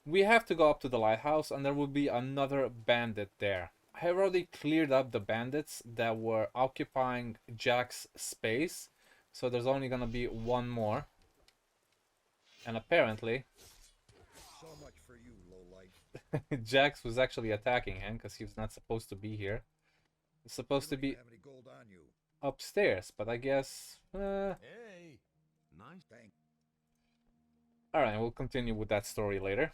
we have to go up to the lighthouse, and there will be another bandit there. I have already cleared up the bandits that were occupying Jack's space, so there's only gonna be one more. And apparently, So much for you, lowlife. Jax was actually attacking him because he was not supposed to be here. He's supposed to be Have any gold on you? upstairs, but I guess. Hey! Nice. Thank. Alright, we'll continue with that story later.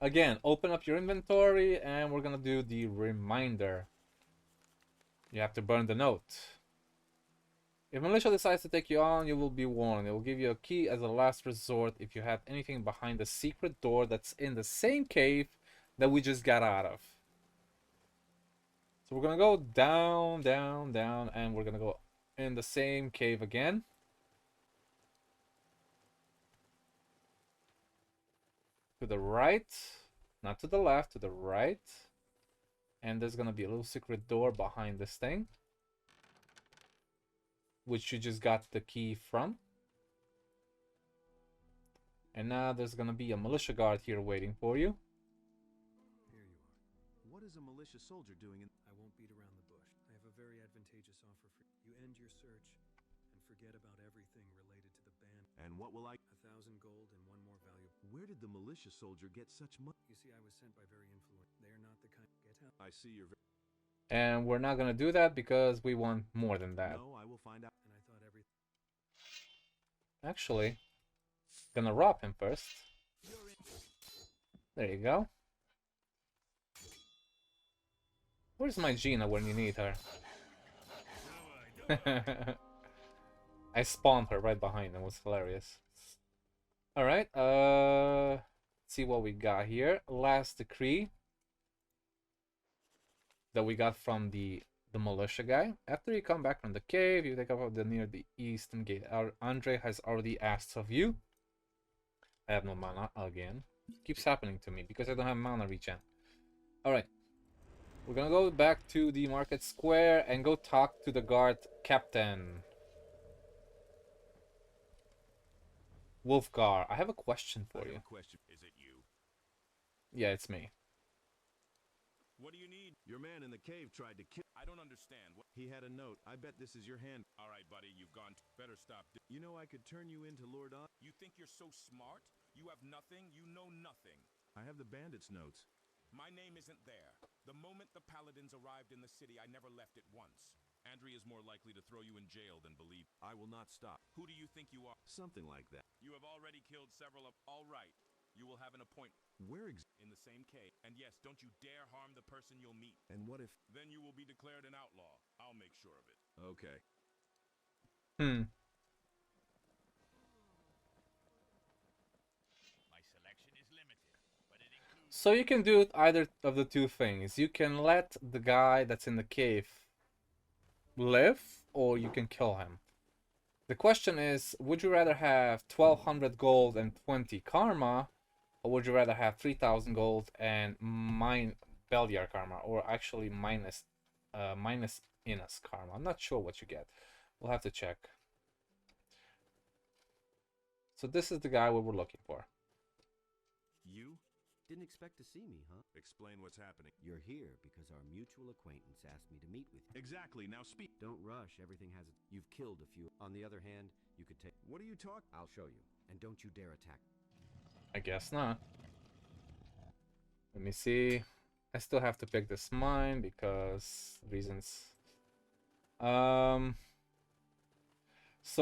Again, open up your inventory and we're gonna do the reminder. You have to burn the note. If militia decides to take you on, you will be warned. It will give you a key as a last resort if you have anything behind the secret door that's in the same cave that we just got out of. So we're gonna go down, down, down, and we're gonna go in the same cave again. To the right, not to the left, to the right. And there's gonna be a little secret door behind this thing, which you just got the key from. And now there's gonna be a militia guard here waiting for you. Here you are. What is a militia soldier doing in... I won't beat around the bush. I have a very advantageous offer for you. You end your search and forget about everything related to the band. And what will I... 1,000 gold and one more valuable. Where did the militia soldier get such money? You see, I was sent by very influential. They are not the kind... Get out. I see you're... And we're not gonna do that because we want more than that. No, I will find out. And I thought everything... Actually, gonna rob him first. There you go. Where's my Gina when you need her? I spawned her right behind him. It was hilarious. Alright, let's see what we got here. Last decree that we got from the militia guy. After you come back from the cave, you take up near the eastern gate. Andre has already asked of you. I have no mana again. Keeps happening to me because I don't have mana regen. Alright. We're gonna go back to the market square and go talk to the guard captain. Wolfgar, I have a question for you. Question. Is it you? Yeah, it's me. What do you need? Your man in the cave tried to kill... I don't understand. What? He had a note. I bet this is your hand. All right, buddy, you've gone. Better stop. You know I could turn you into Lord On... You think you're so smart? You have nothing. You know nothing. I have the bandits' notes. My name isn't there. The moment the paladins arrived in the city, I never left it once. Andrea is more likely to throw you in jail than believe. I will not stop. Who do you think you are? Something like that. You have already killed several of... All right. You will have an appointment. Where in the same cave. And yes, don't you dare harm the person you'll meet. And what if... Then you will be declared an outlaw. I'll make sure of it. Okay. My selection is limited, but it includes... So you can do either of the two things. You can let the guy that's in the cave live, or you can kill him. The question is, would you rather have 1200 gold and 20 karma, Or would you rather have 3,000 gold and mine Beliar karma, or actually minus Innos karma? I'm not sure what you get. We'll have to check. So this is the guy we were looking for. You? Didn't expect to see me, huh? Explain what's happening. You're here because our mutual acquaintance asked me to meet with you. Exactly, now speak. Don't rush, everything has a... You've killed a few. On the other hand, you could take... What are you talking? I'll show you. And don't you dare attack. I guess not. Let me see. I still have to pick this mine because reasons. So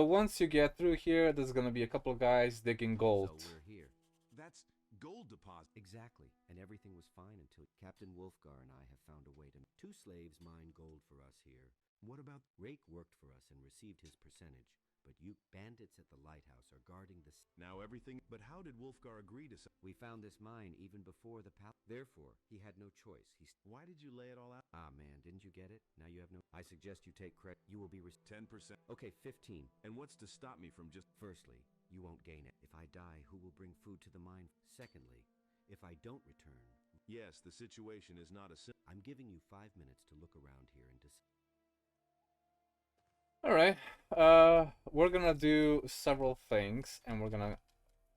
once you get through here, there's gonna be a couple of guys digging gold. So we're here. That's gold deposit. Exactly. And everything was fine until Captain Wolfgar and I have found a way to... 2 slaves mine gold for us here. What about... Rake worked for us and received his percentage. But you bandits at the lighthouse are guarding the... Now everything... But how did Wolfgar agree to... We found this mine even before the Therefore, he had no choice. Why did you lay it all out? Ah, man, didn't you get it? Now you have no... I suggest you take credit. You will be... 10%. Okay, 15. And what's to stop me from just... Firstly, you won't gain it. If I die, who will bring food to the mine? Secondly, if I don't return... Yes, the situation is not a... I'm giving you 5 minutes to look around here and decide. Alright, we're gonna do several things, and we're gonna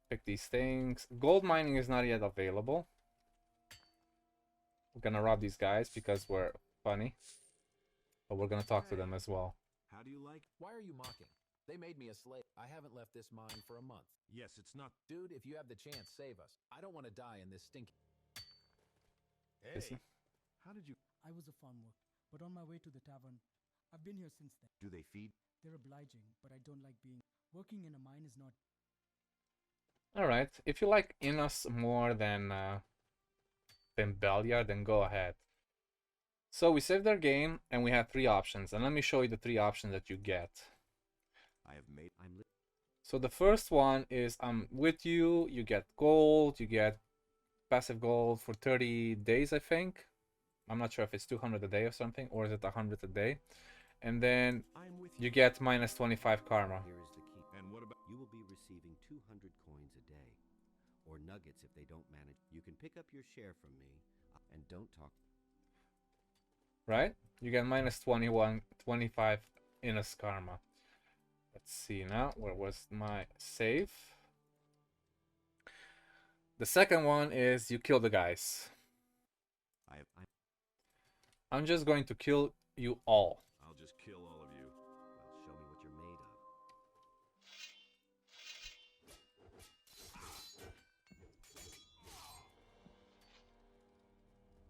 pick these things. Gold mining is not yet available. We're gonna rob these guys because we're funny. But we're gonna talk to them as well. How do you like... Why are you mocking? They made me a slave. I haven't left this mine for a month. Yes, it's not... Dude, if you have the chance, save us. I don't want to die in this stinky... Hey! How did you... I was a farm worker, but on my way to the tavern, I've been here since then. Do they feed? They're obliging, but I don't like being... Working in a mine is not... Alright, if you like Innos more than Beliar, then go ahead. So we saved our game, and we have 3 options. And let me show you the 3 options that you get. I have made... So the first one is I'm with you, you get gold, you get passive gold for 30 days, I think. I'm not sure if it's 200 a day or something, or is it 100 a day. And then you get minus 25 karma. Here is the key. And what about... You will be receiving 200 coins a day. Or nuggets if they don't manage. You can pick up your share from me. And don't talk. Right? You get minus 25 Innos karma. Let's see now. Where was my save? The second one is you kill the guys. I'm just going to kill you all. I'll just kill all of you. Well, show me what you're made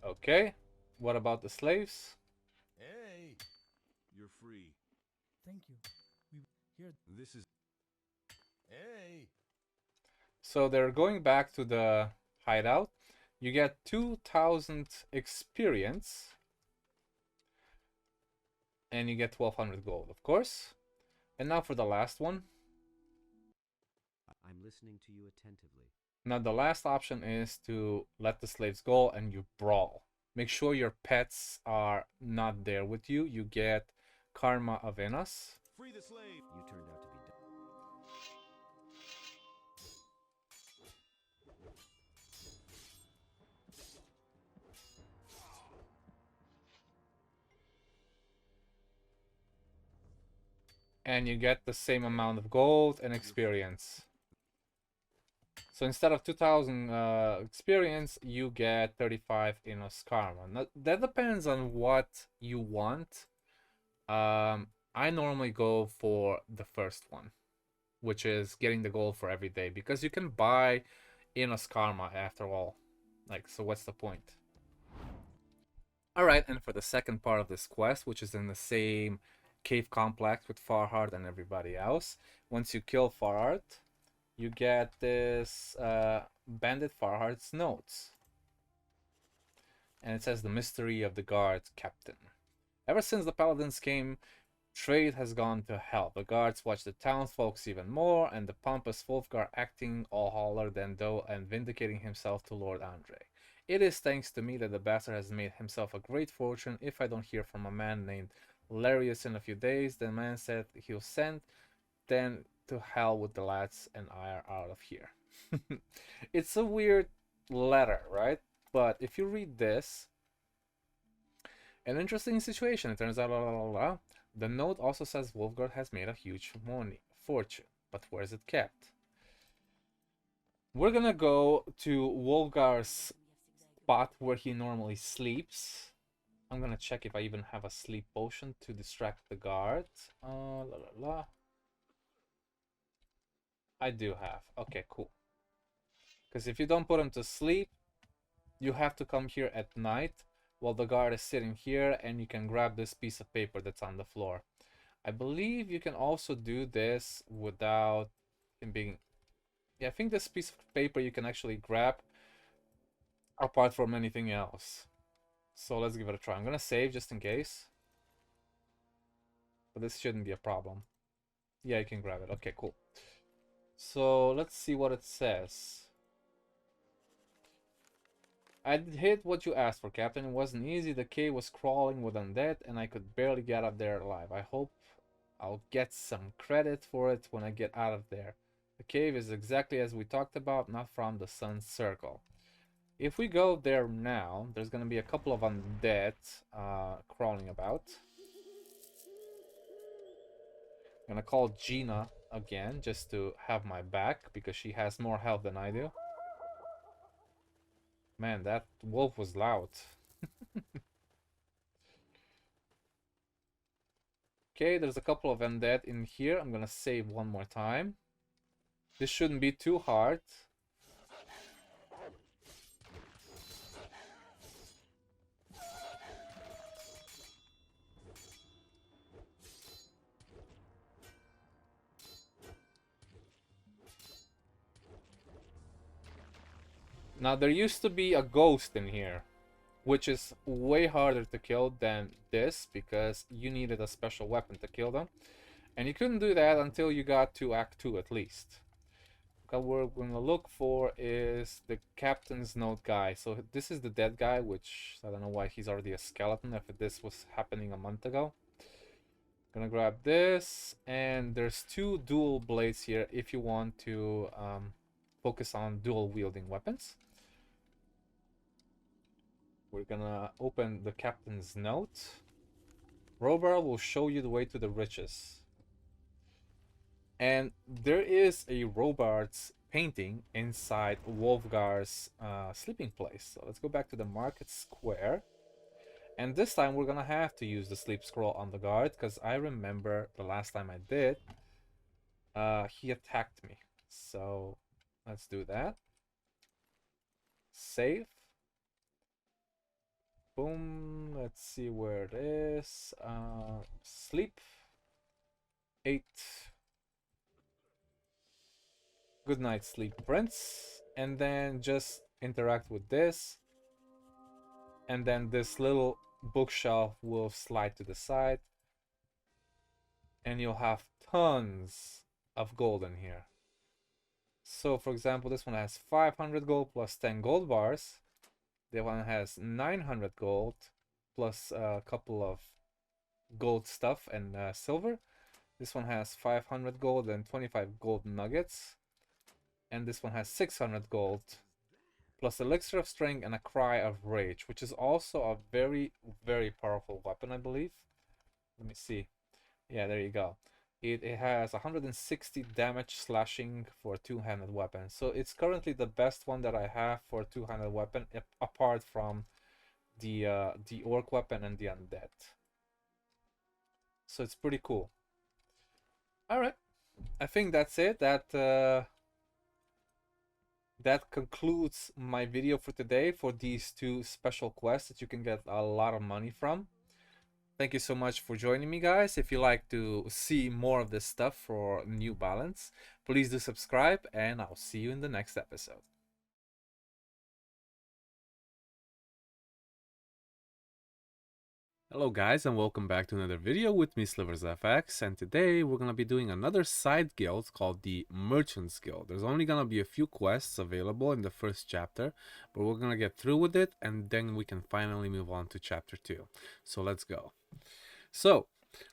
of. Okay. What about the slaves? Hey! You're free. Thank you. We here. This is... Hey! So they're going back to the hideout. You get 2,000 experience. And you get 1,200 gold, of course. And now for the last one. I'm listening to you attentively. Now the last option is to let the slaves go and you brawl. Make sure your pets are not there with you. You get Karma of Innos. Free the slave! You turned out to be dumb. And you get the same amount of gold and experience. So instead of 2,000 experience, you get 35 Innos karma. Now, that depends on what you want. I normally go for the first one, which is getting the gold for every day, because you can buy Innos karma after all. Like, so what's the point? Alright, and for the second part of this quest, which is in the same cave complex with Farhart and everybody else, once you kill Farhart, you get this bandit Farhart's notes. And it says the mystery of the guards captain. Ever since the paladins came, trade has gone to hell. The guards watch the townsfolk even more, and the pompous Wolfgar acting all holler than though and vindicating himself to Lord Andre. It is thanks to me that the bastard has made himself a great fortune. If I don't hear from a man named Larius in a few days, the man said he'll send, then to hell with the lads and I are out of here. It's a weird letter, right? But if you read this, an interesting situation. It turns out, the note also says Wolfguard has made a huge fortune, but where is it kept? We're gonna go to Wolfguard's spot where he normally sleeps. I'm gonna check if I even have a sleep potion to distract the guard. I do have. Okay, cool. Because if you don't put him to sleep, you have to come here at night while the guard is sitting here, and you can grab this piece of paper that's on the floor. I believe you can also do this without him being... Yeah, I think this piece of paper you can actually grab apart from anything else. So let's give it a try. I'm gonna save just in case. But this shouldn't be a problem. Yeah, you can grab it. Okay, cool. So let's see what it says. I did what you asked for, Captain. It wasn't easy. The cave was crawling with undead, and I could barely get out of there alive. I hope I'll get some credit for it when I get out of there. The cave is exactly as we talked about, not from the sun's circle. If we go there now, there's gonna be a couple of undead crawling about. I'm gonna call Gina again, just to have my back, because she has more health than I do. Man, that wolf was loud. Okay, there's a couple of undead in here. I'm gonna save one more time. This shouldn't be too hard. Now, there used to be a ghost in here, which is way harder to kill than this, because you needed a special weapon to kill them. And you couldn't do that until you got to Act 2 at least. What we're going to look for is the Captain's Note guy. So this is the dead guy, which I don't know why he's already a skeleton if this was happening a month ago. Gonna grab this, and there's 2 dual blades here if you want to focus on dual wielding weapons. We're gonna open the Captain's Note. Robar will show you the way to the riches. And there is a Robart's painting inside Wolfgar's sleeping place. So let's go back to the market square. And this time we're gonna have to use the sleep scroll on the guard, because I remember the last time I did, he attacked me. So let's do that. Save. Boom. Let's see where it is. Sleep. 8. Good night, sleep, Prince. And then just interact with this. And then this little bookshelf will slide to the side. And you'll have tons of gold in here. So, for example, this one has 500 gold plus 10 gold bars. The one has 900 gold plus a couple of gold stuff and silver. This one has 500 gold and 25 gold nuggets. And this one has 600 gold plus elixir of strength and a cry of rage, which is also a very, very powerful weapon, I believe. Let me see. Yeah, there you go. It has 160 damage slashing for a two-handed weapon. So it's currently the best one that I have for a two-handed weapon, apart from the orc weapon and the undead. So it's pretty cool. Alright, I think that's it. That concludes my video for today for these 2 special quests that you can get a lot of money from. Thank you so much for joining me, guys. If you like to see more of this stuff for New Balance, please do subscribe, and I'll see you in the next episode. Hello guys, and welcome back to another video with me, SliversFX, and today we're going to be doing another side guild called the Merchants Guild. There's only going to be a few quests available in the first chapter, but we're going to get through with it, and then we can finally move on to chapter 2. So let's go. So,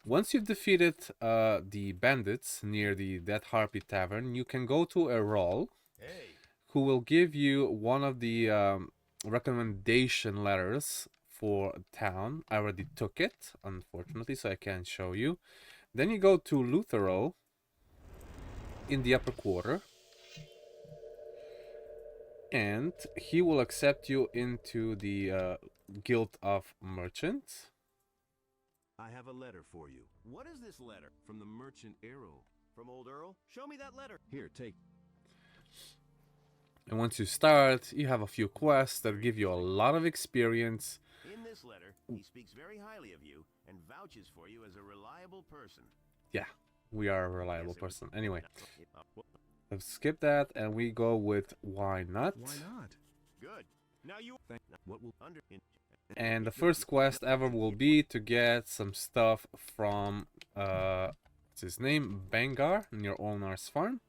once you've defeated the bandits near the Dead Harpy Tavern, you can go to Ur-Thrall, who will give you one of the recommendation letters for a town. I already took it, unfortunately, so I can't show you. Then you go to Ur-Thrall in the upper quarter, and he will accept you into the Guild of Merchants. I have a letter for you. What is this letter? From the merchant Errol. From old Earl? Show me that letter. Here, take. And once you start, you have a few quests that give you a lot of experience. In this letter, he speaks very highly of you and vouches for you as a reliable person. Yeah, we are a reliable person. Anyway, let's skip that and we go with why not. Why not? Good. Now you think what will under. And the first quest ever will be to get some stuff from what's his name, Bangar, near Olnar's farm.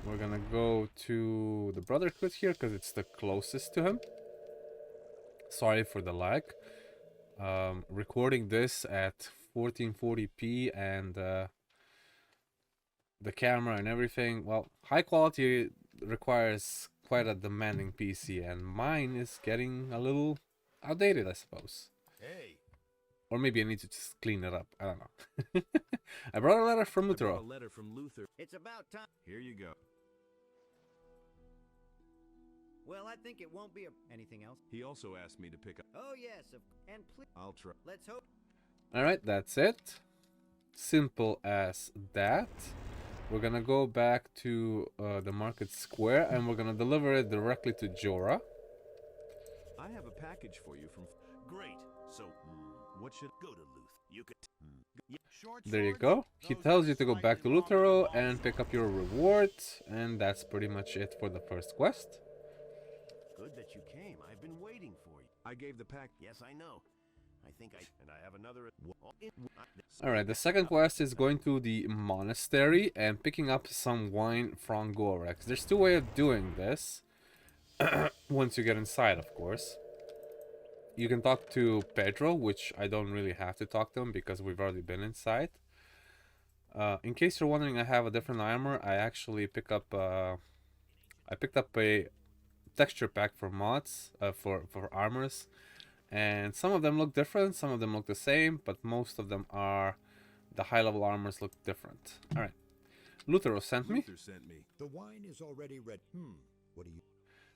We're gonna go to the Brotherhood here because it's the closest to him. Sorry for the lag. Recording this at 1440p and the camera and everything. Well, high quality requires quite a demanding PC, and mine is getting a little outdated, I suppose. Hey. Or maybe I need to just clean it up. I don't know. I brought a letter from Ur-Thrall. A letter from Luther. It's about time. Here you go. Well, I think it won't be anything else. He also asked me to pick up. Oh yes, and please. I'll try. Let's hope. All right, that's it. Simple as that. We're gonna go back to the market square and we're gonna deliver it directly to Jorah. I have a package for you from. Great. So, what should go to Luth? You could. There you go. He tells you to go back to Ur-Thrall and pick up your reward, and that's pretty much it for the first quest. Good that you came. I've been waiting for you. I gave the pack. Yes, I know. And I have another. Alright, the second quest is going to the monastery and picking up some wine from Gorex. There's two ways of doing this. Once you get inside, of course. You can talk to Pedro, which I don't really have to talk to him because we've already been inside. In case you're wondering, I have a different armor. I actually picked up a texture pack for mods, for armors. And some of them look different, some of them look the same, but most of them are, the high level armors look different. Alright. Ur-Thrall sent me. The wine is already ready. What do you...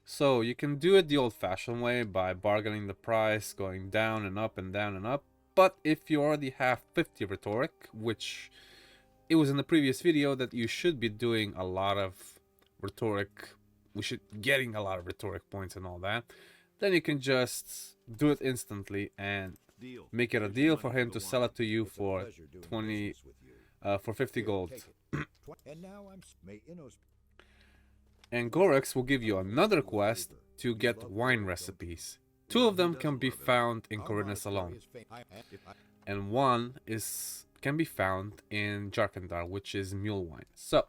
So you can do it the old fashioned way by bargaining the price, going down and up and down and up. But if you already have 50 rhetoric, which it was in the previous video that you should be doing a lot of rhetoric, getting a lot of rhetoric points and all that, then you can just do it instantly and make it a deal for him to sell it to you for 50 gold. And now may Innos... And Gorex will give you another quest to get wine recipes. Two of them can be found in Khorinis alone, and one can be found in Jharkendar, which is mule wine. So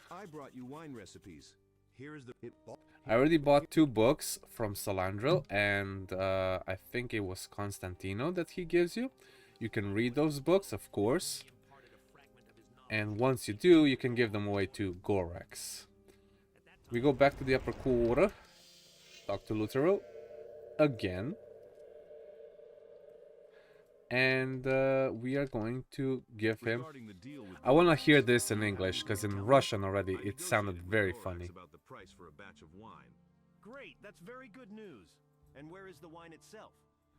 I brought you wine recipes. Here is the. I already bought 2 books from Salandril, and I think it was Constantino that he gives you. You can read those books, of course, and once you do, you can give them away to Gorex. We go back to the upper quarter, talk to Ur-Thrall again, and we are going to give him... I want to hear this in English, because in Russian already it sounded very funny. Great, that's very good news. And where is the wine itself?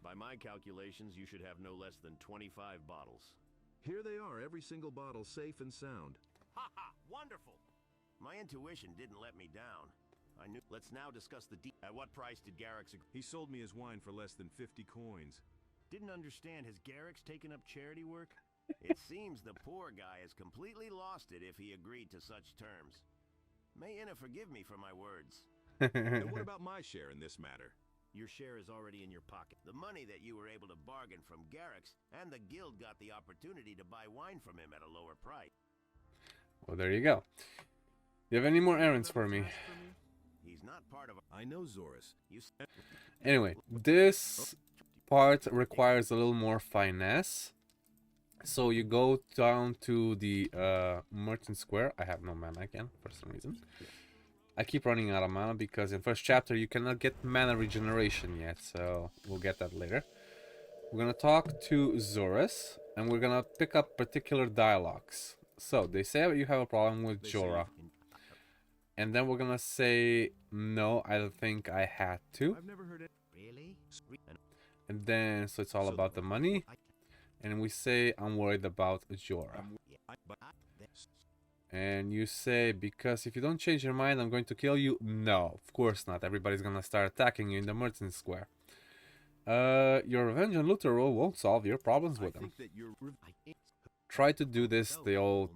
By my calculations, you should have no less than 25 bottles. Here they are, every single bottle safe and sound. Ha ha! Wonderful! My intuition didn't let me down. I knew. Let's now discuss the At what price did Garrix agree? He sold me his wine for less than 50 coins. Didn't understand. Has Garrix taken up charity work? It seems the poor guy has completely lost it if he agreed to such terms. May Inna forgive me for my words. And what about my share in this matter? Your share is already in your pocket. The money that you were able to bargain from Garrix, and the guild got the opportunity to buy wine from him at a lower price. Well, there you go. Do you have any more errands for me? He's not part of. I know Zoris. Anyway, this part requires a little more finesse. So you go down to the merchant square. I have no mana again for some reason. I keep running out of mana because in first chapter you cannot get mana regeneration yet, so we'll get that later. We're gonna talk to Xardas, and we're gonna pick up particular dialogues. So they say you have a problem with Jorah, and then we're gonna say no, I don't think I had to. I've never heard it. Really? And then so it's all about the money, and we say I'm worried about Jorah. And you say, because if you don't change your mind, I'm going to kill you. No, of course not. Everybody's gonna start attacking you in the merchant square. Your revenge on Ur-Thrall won't solve your problems with him. Try to do this the old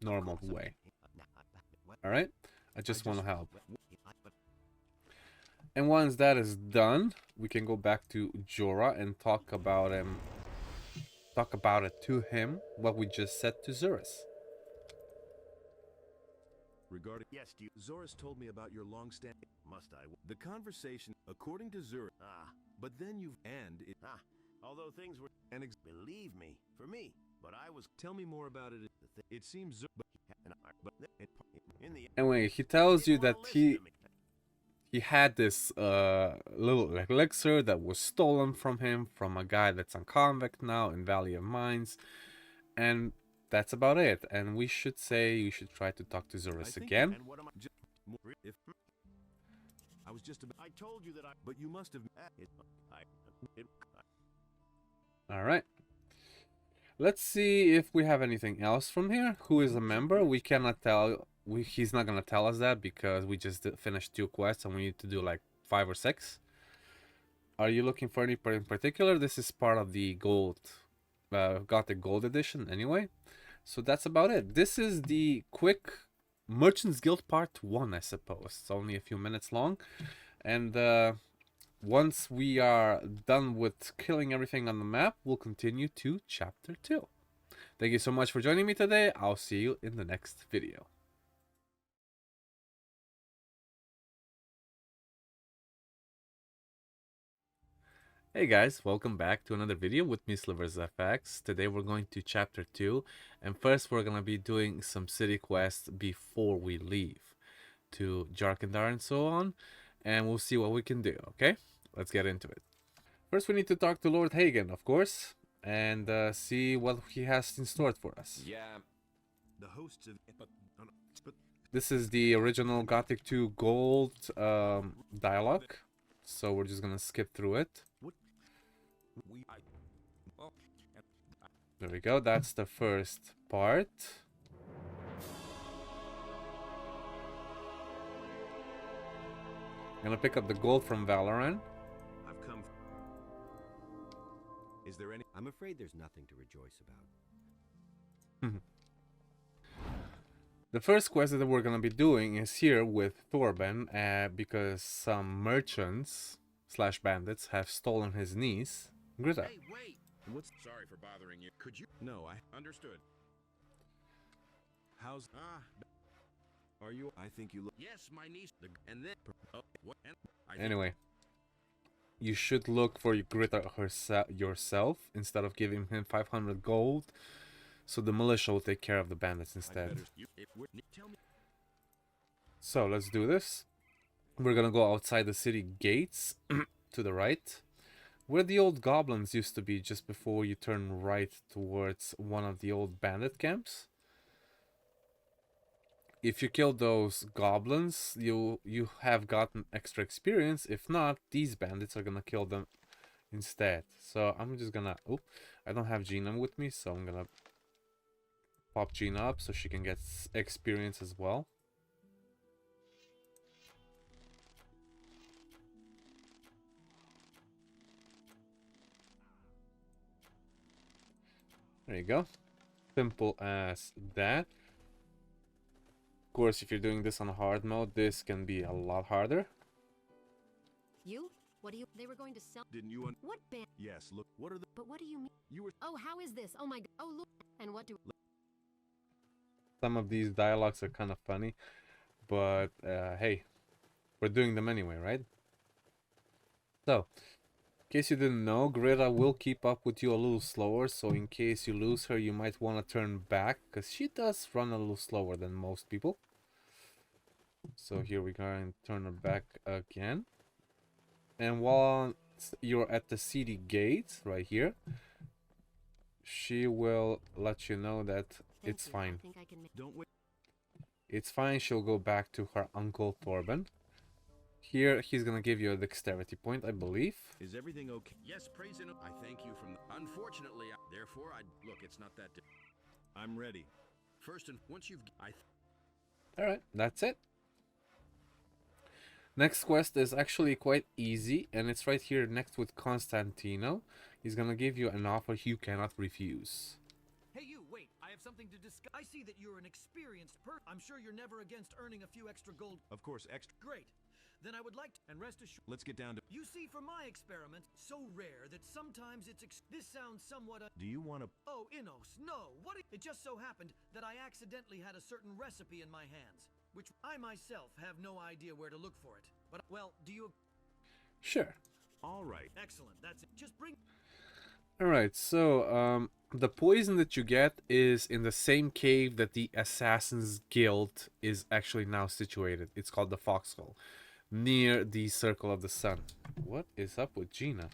normal way. Alright? I just want to help. And once that is done, we can go back to Jorah and talk about him. Talk about it to him, what we just said to Xardas. Regarding Xardas told me about your long-standing. Must I? The conversation, according to Xardas. But then you've although things were believe me, for me, but I was. Tell me more about it. It seems. Anyway, he tells you that he had this little elixir that was stolen from him from a guy that's on convict now in Valley of Mines, and that's about it. And we should say you should try to talk to Xardas again. I was just about. I told you that I. But you must have. All right. Let's see if we have anything else from here. Who is a member? We cannot tell. He's not gonna tell us that because we just finished 2 quests and we need to do like 5 or 6. Are you looking for any in particular? This is part of the gold, Gothic Gold Edition anyway. So that's about it. This is the quick Merchants Guild Part 1, I suppose. It's only a few minutes long. And once we are done with killing everything on the map, we'll continue to Chapter 2. Thank you so much for joining me today. I'll see you in the next video. Hey guys, welcome back to another video with me, SliversFX. Today we're going to Chapter 2, and first we're gonna be doing some city quests before we leave to Jharkendar and so on, and we'll see what we can do, okay? Let's get into it. First we need to talk to Lord Hagen, of course, and see what he has in store for us. Yeah. The hosts of. This is the original Gothic 2 Gold dialogue, so we're just gonna skip through it. There we go, that's the first part. I'm gonna pick up the gold from Valorant. I've come. Is there any? I'm afraid there's nothing to rejoice about. The first quest that we're gonna be doing is here with Thorben, because some merchants / bandits have stolen his niece, Greta. Hey, wait! What's sorry for bothering you? Could you? No, I Understood. How's Are you? I think you look. Yes, my niece. And then. Oh, what? And Anyway, you should look for Greta yourself instead of giving him 500 gold, so the militia will take care of the bandits instead. So let's do this. We're gonna go outside the city gates to the right, where the old goblins used to be, just before you turn right towards one of the old bandit camps. If you kill those goblins, you have gotten extra experience. If not, these bandits are gonna kill them instead. So I'm just gonna... Oh, I don't have Gina with me, so I'm gonna pop Gina up so she can get experience as well. There you go. Simple as that. Of course, if you're doing this on hard mode, this can be a lot harder. You? What do you? They were going to sell. Didn't you? What band? Yes. Look. What are the? But what do you mean? You were. Oh, how is this? Oh my god. Oh look. And what do? Some of these dialogues are kind of funny, but hey, we're doing them anyway, right? So, in case you didn't know, Greta will keep up with you a little slower, so in case you lose her, you might want to turn back, because she does run a little slower than most people. So here we go and turn her back again. And while you're at the city gate right here, she will let you know that it's fine. Don't wait. It's fine, she'll go back to her uncle Thorben. Here, he's gonna give you a dexterity point, I believe. Is everything okay? Yes, praise and I thank you from the... Unfortunately, therefore, look, it's not that... I'm ready. First and... Once you've... Alright, that's it. Next quest is actually quite easy, and it's right here next with Constantino. He's gonna give you an offer you cannot refuse. Hey you, wait, I have something to discuss. I see that you're an experienced person. I'm sure you're never against earning a few extra gold. Of course, extra... Great. Then I would like to, and rest assured... Let's get down to... You see, for my experiment, so rare that sometimes it's this sounds somewhat... Do you want to... Oh, Innos, no. It just so happened that I accidentally had a certain recipe in my hands, which I myself have no idea where to look for it. But, well, do you... Sure. All right. Excellent. That's it. Just bring... Alright, so, the poison that you get is in the same cave that the Assassin's Guild is actually now situated. It's called the Foxhole, near the Circle of the Sun. What is up with Gina?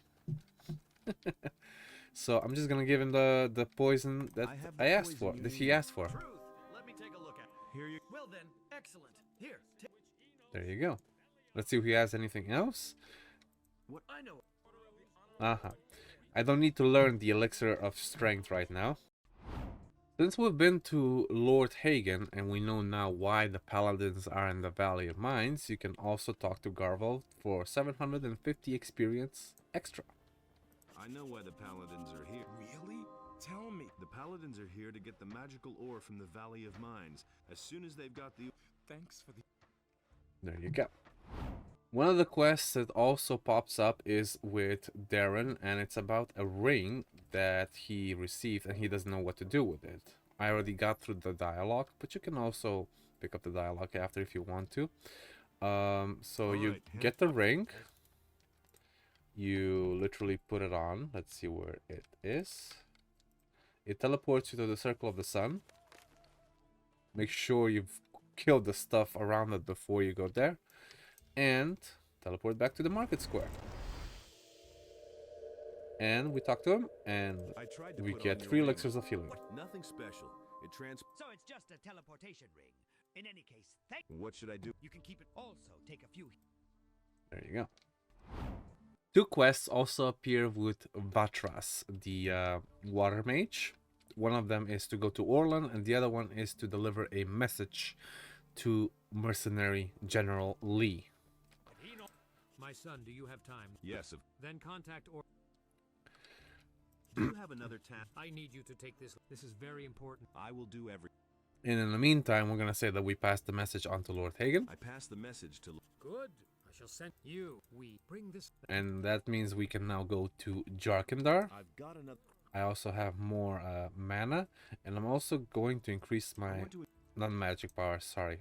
So I'm just gonna give him the poison that I asked for, that he asked for. Truth. Let me take a look at it. Here you... Well then, excellent. Here. There you go. Let's see if he has anything else. What I know. I don't need to learn the elixir of strength right now. Since we've been to Lord Hagen and we know now why the paladins are in the Valley of Mines, you can also talk to Garvel for 750 experience extra. I know why the paladins are here. Really? Tell me. The paladins are here to get the magical ore from the Valley of Mines. As soon as they've got the... Thanks for the... There you go. One of the quests that also pops up is with Darren, and it's about a ring that he received and he doesn't know what to do with it. I already got through the dialogue, but you can also pick up the dialogue after if you want to. So you get the ring, you literally put it on. Let's see where it is. It teleports you to the Circle of the Sun. Make sure you've killed the stuff around it before you go there. And teleport back to the market square. And we talk to him, and we get 3 elixirs of healing. Nothing special. So it's just a teleportation ring. In any case, What should I do? You can keep it. Also, take a few. There you go. 2 quests also appear with Vatras, the Water Mage. One of them is to go to Orlan, and the other one is to deliver a message to Mercenary General Lee. My son, do you have time? Yes. Then contact or... Do you have another task? I need you to take this. This is very important. I will do every... And in the meantime, we're going to say that we passed the message on to Lord Hagen. I passed the message to... Good. I shall send you. We bring this... And that means we can now go to Jharkendar. I've got another... I also have more mana. And I'm also going to increase my... Not magic power, sorry.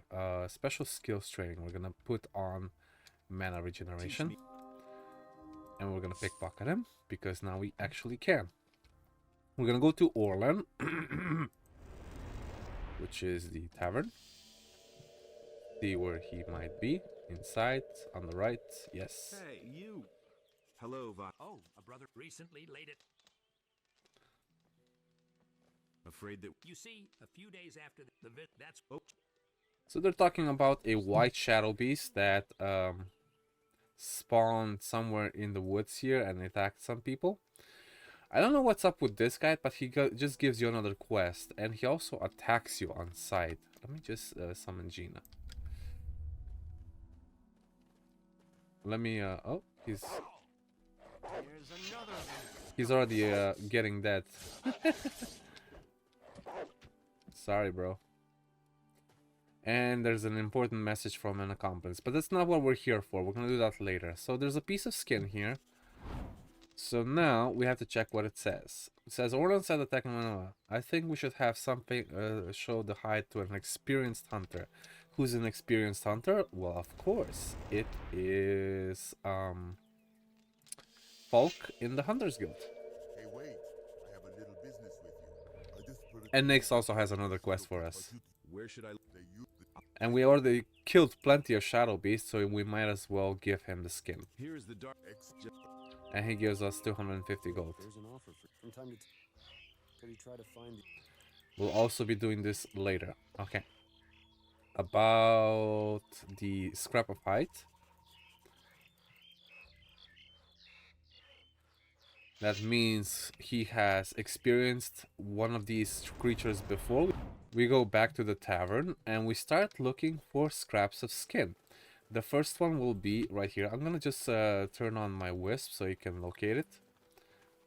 Special skills training. We're going to put on mana regeneration. And we're going to pickpocket him. Because now we actually can. We're going to go to Orlan. Which is the tavern. See where he might be. Inside, on the right. Yes. Hey, you. Hello, Oh, a brother recently laid it. Afraid that... You see, a few days after the visit, that's... So they're talking about a white shadow beast that spawned somewhere in the woods here and attacked some people. I don't know what's up with this guy, but he just gives you another quest, and he also attacks you on sight. Let me just summon Gina. Let me, oh, he's already getting dead. Sorry, bro. And there's an important message from an accomplice, but that's not what we're here for. We're gonna do that later. So there's a piece of skin here. So now we have to check what it says. It says, Orlan said attack Manoa. I think we should have something show the hide to an experienced hunter. Who's an experienced hunter? Well, of course. It is Folk in the Hunters Guild. Hey, wait. I have a little business with you. And Nyx also has another quest for us. Where should I... And we already killed plenty of shadow beasts, so we might as well give him the skin. Here's the dark. And he gives us 250 gold. There's an offer from time to time. Could you try to find the... We'll also be doing this later. Okay. About the scrap of height. That means he has experienced one of these creatures before. We go back to the tavern and we start looking for scraps of skin. The first one will be right here. I'm gonna just turn on my wisp so you can locate it.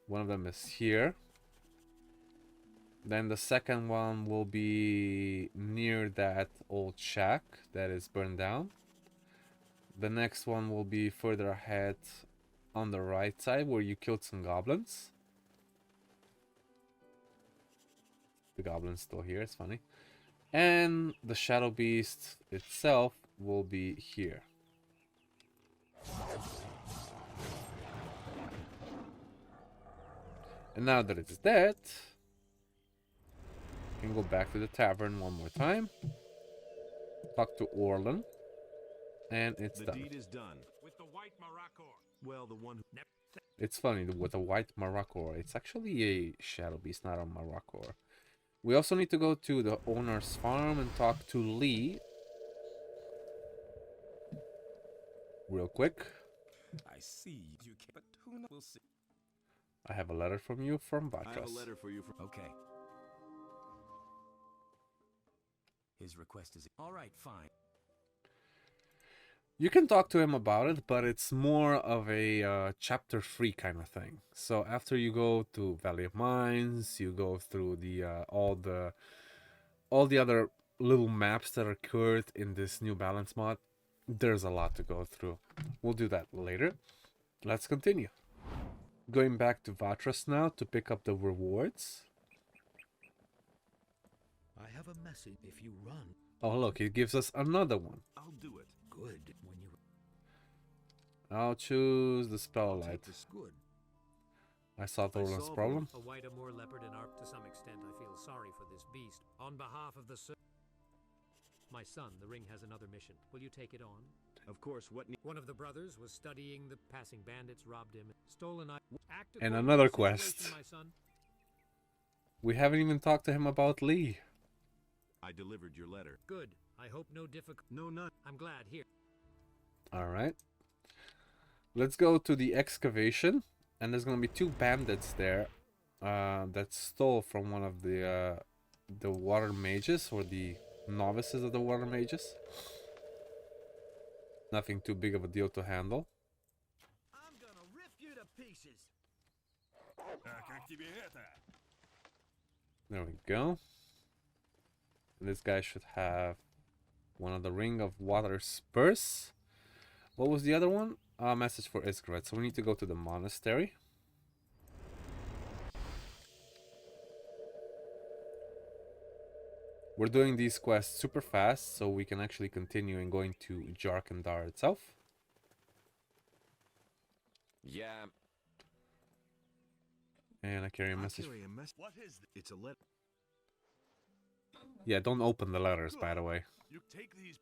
One of them is here. Then the second one will be near that old shack that is burned down. The next one will be further ahead on the right side where you killed some goblins. The goblin's still here, it's funny. And the shadow beast itself will be here. And now that it's dead, we can go back to the tavern one more time. Talk to Orlan. And it's done. The deed is done. With the white Maracor. Well, the one who... It's funny, with a white Maracor. It's actually a shadow beast, not a Maracor. We also need to go to the owner's farm and talk to Lee. Real quick. I see you can, but who knows? We'll see. I have a letter from you from Vatras. I have a letter for you from... Okay. His request is... Alright, fine. You can talk to him about it, but it's more of a chapter 3 kind of thing. So after you go to Valley of Mines, you go through the all the other little maps that occurred in this new balance mod. There's a lot to go through. We'll do that later. Let's continue. Going back to Vatras now to pick up the rewards. I have a message if you run. Oh look, it gives us another one. I'll do it. Good. When you... I'll choose the spell light. Good. I solved the Orlan's problem. A white Amur leopard and arp. To some extent, I feel sorry for this beast. On behalf of the... My son, the ring has another mission. Will you take it on? Of course, what... One of the brothers was studying the passing bandits, robbed him, stolen... And another quest. My son. We haven't even talked to him about Lee. I delivered your letter. Good. I hope no difficult... No, none. I'm glad. Here. Alright. Let's go to the excavation. And there's gonna be 2 bandits there that stole from one of the water mages, or the novices of the water mages. Nothing too big of a deal to handle. I'm gonna rip you to pieces. There we go. This guy should have one of the Ring of Water Spurs. What was the other one? A message for Xardas. So we need to go to the monastery. We're doing these quests super fast, so we can actually continue and going to Jharkendar itself. Yeah. And I carry a message. What is this? It's a letter. Yeah, don't open the letters, by the way. You take these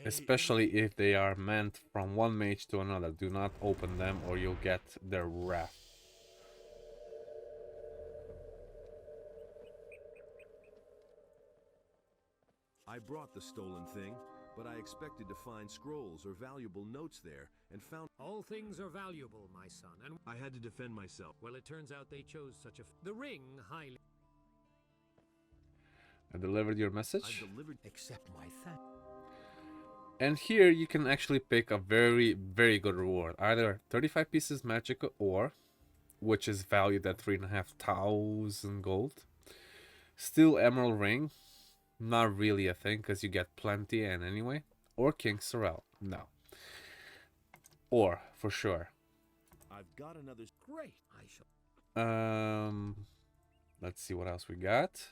Especially if they are meant from one mage to another. Do not open them or you'll get their wrath. I brought the stolen thing, but I expected to find scrolls or valuable notes there, and found... All things are valuable, my son, and... I had to defend myself. Well, it turns out they chose such a... The ring highly... I delivered your message. I delivered... Accept my thanks. And here you can actually pick a very, very good reward. Either 35 pieces magical ore, which is valued at 3,500 gold. Steel emerald ring, not really a thing because you get plenty and anyway. Or King Sorrel, no. Or for sure. I've got another... Great. I shall... Let's see what else we got.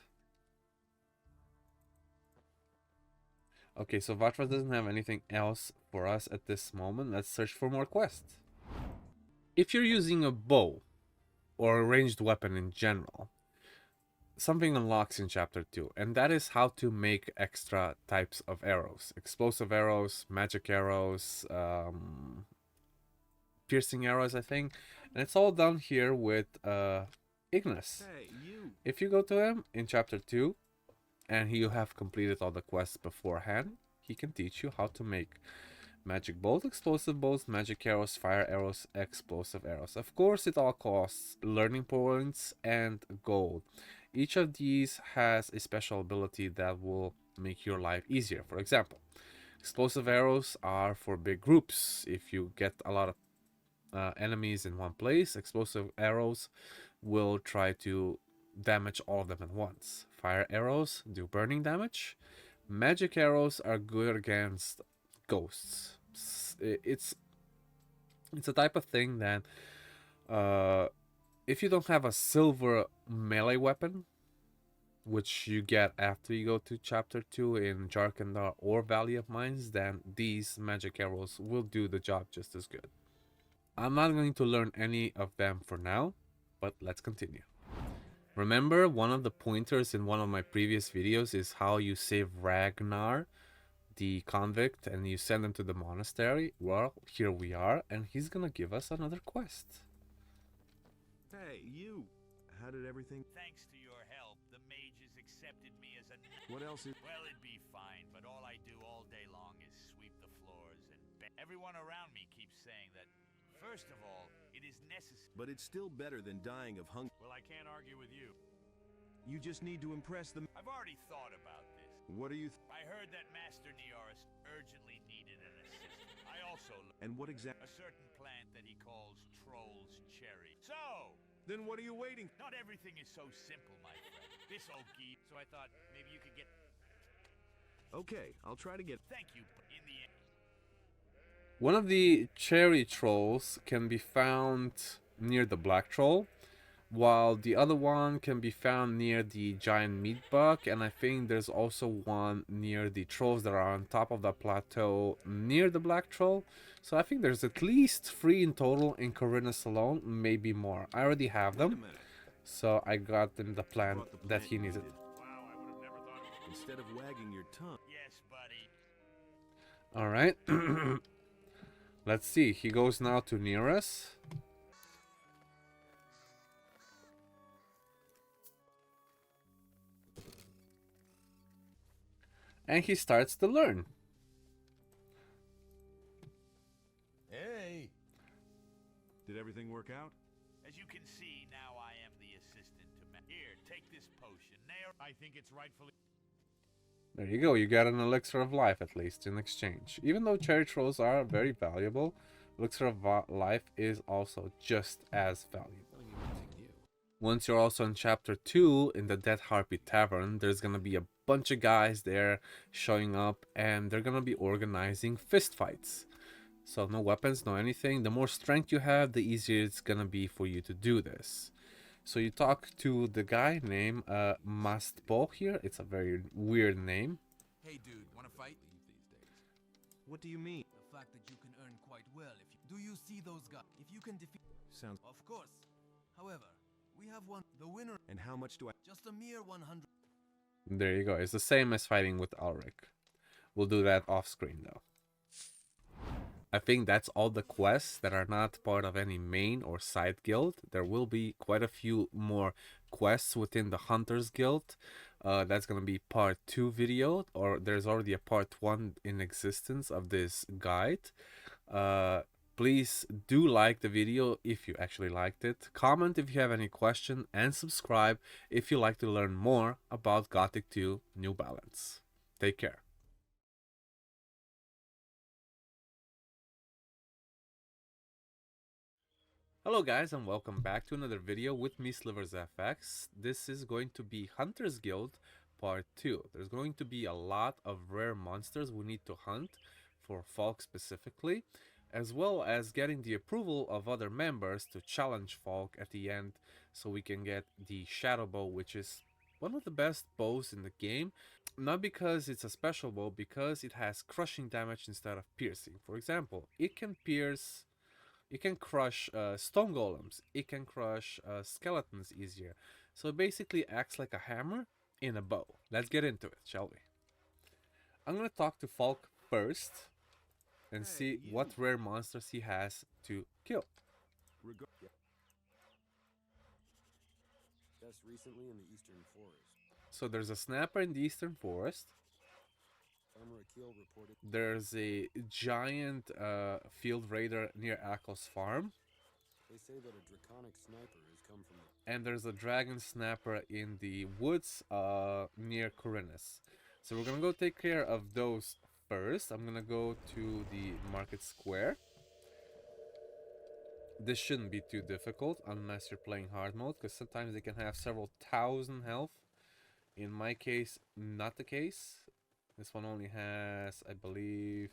Okay, so Vatras doesn't have anything else for us at this moment. Let's search for more quests. If you're using a bow or a ranged weapon in general, something unlocks in chapter 2, and that is how to make extra types of arrows. Explosive arrows, magic arrows, piercing arrows, I think. And it's all done here with Ignis. Hey, you. If you go to him in chapter 2, and you have completed all the quests beforehand, he can teach you how to make magic bolt, explosive bolts, magic arrows, fire arrows, explosive arrows. Of course, it all costs learning points and gold. Each of these has a special ability that will make your life easier. For example, explosive arrows are for big groups. If you get a lot of enemies in one place, explosive arrows will try to damage all of them at once. Fire arrows do burning damage. Magic arrows are good against ghosts. It's a type of thing that if you don't have a silver melee weapon, which you get after you go to chapter 2 in Jharkendar or Valley of Mines, then these magic arrows will do the job just as good. I'm not going to learn any of them for now, but let's continue. Remember, one of the pointers in one of my previous videos is how you save Ragnar, the convict, and you send him to the monastery. Well, here we are, and he's gonna give us another quest. Hey, you. How did everything... Thanks to your help, the mages accepted me as a... What else is... Well, it'd be fine, but all I do all day long is sweep the floors and... Everyone around me keeps saying that, first of all, it is necessary... But it's still better than dying of hunger. Well, I can't argue with you. You just need to impress them. I've already thought about this. What are you... I heard that Master Neoris urgently needed an assistant. I also... And what exactly... A certain plant that he calls Troll's Cherry. So... Then what are you waiting... Not everything is so simple, my friend. This old geek... So I thought maybe you could get... Okay, I'll try to get... Thank you, but in the end... One of the cherry trolls can be found near the black troll, while the other one can be found near the giant meat bug, and I think there's also one near the trolls that are on top of the plateau near the black troll. So I think there's at least 3 in total in Khorinis alone, maybe more. I already have them, so I got them the plant that he needed. Wow, I would have never thought of... Instead of wagging your tongue... Yes, buddy. Alright. Let's see, he goes now to near us. And he starts to learn. Hey! Did everything work out? As you can see, now I am the assistant to... Here, take this potion. I think it's rightfully... There you go, you get an elixir of life at least in exchange. Even though cherry trolls are very valuable, elixir of life is also just as valuable. Once you're also in chapter 2 in the Dead Harpy Tavern, there's gonna be a bunch of guys there showing up, and they're gonna be organizing fist fights. So no weapons, no anything. The more strength you have, the easier it's gonna be for you to do this. So you talk to the guy named Mastbo here. It's a very weird name. Hey dude, wanna fight? These days. What do you mean? The fact that you can earn quite well if you... Do you see those guys? If you can defeat... Sounds... Of course. However, we have one... The winner... And how much do I... Just a mere 100... There you go. It's the same as fighting with Ulrich. We'll do that off screen though. I think that's all the quests that are not part of any main or side guild. There will be quite a few more quests within the Hunters Guild. That's going to be part 2 video, or there's already a part 1 in existence of this guide. Please do like the video if you actually liked it. Comment if you have any question, and subscribe if you like to learn more about Gothic 2 New Balance. Take care. Hello guys, and welcome back to another video with me, SliversFX. This is going to be Hunters Guild part 2. There's going to be a lot of rare monsters we need to hunt for Falk specifically, as well as getting the approval of other members to challenge Falk at the end so we can get the Shadow Bow, which is one of the best bows in the game. Not because it's a special bow, because it has crushing damage instead of piercing. For example, it can pierce It can crush stone golems. It can crush skeletons easier. So it basically acts like a hammer in a bow. Let's get into it, shall we? I'm gonna talk to Falk first and see what rare monsters he has to kill. Just recently in the Eastern Forest. So there's a snapper in the Eastern Forest. Farmer Akil reported. There's a giant field raider near Akos farm. They say that a draconic sniper has come from the... And there's a dragon snapper in the woods near Khorinis. So we're gonna go take care of those first. I'm gonna go to the market square. This shouldn't be too difficult unless you're playing hard mode, because sometimes they can have several thousand health. In my case, not the case. This one only has, I believe,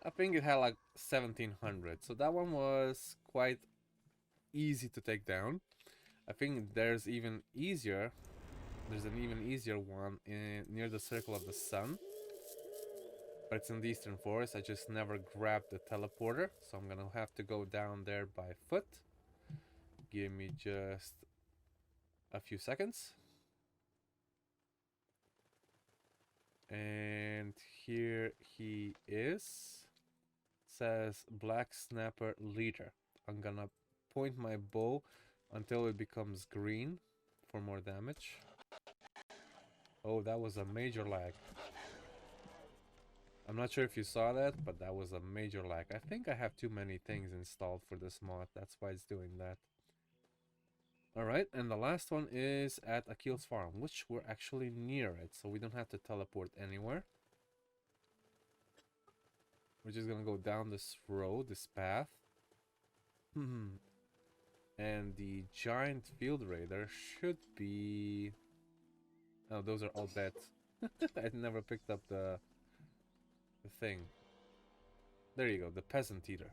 I think it had like 1700, so that one was quite easy to take down. I think there's an even easier one near the Circle of the Sun, but it's in the Eastern Forest. I just never grabbed the teleporter, so I'm gonna have to go down there by foot. Give me just a few seconds. And here he is. Says Black Snapper Leader. I'm gonna point my bow until it becomes green for more damage. Oh, that was a major lag. I'm not sure if you saw that, but that was a major lag. I think I have too many things installed for this mod. That's why it's doing that. Alright, and the last one is at Akil's farm, which we're actually near it, so we don't have to teleport anywhere. We're just gonna go down this road, this path. And the giant field raider should be... Oh, those are all dead. I never picked up the thing. There you go, the peasant eater.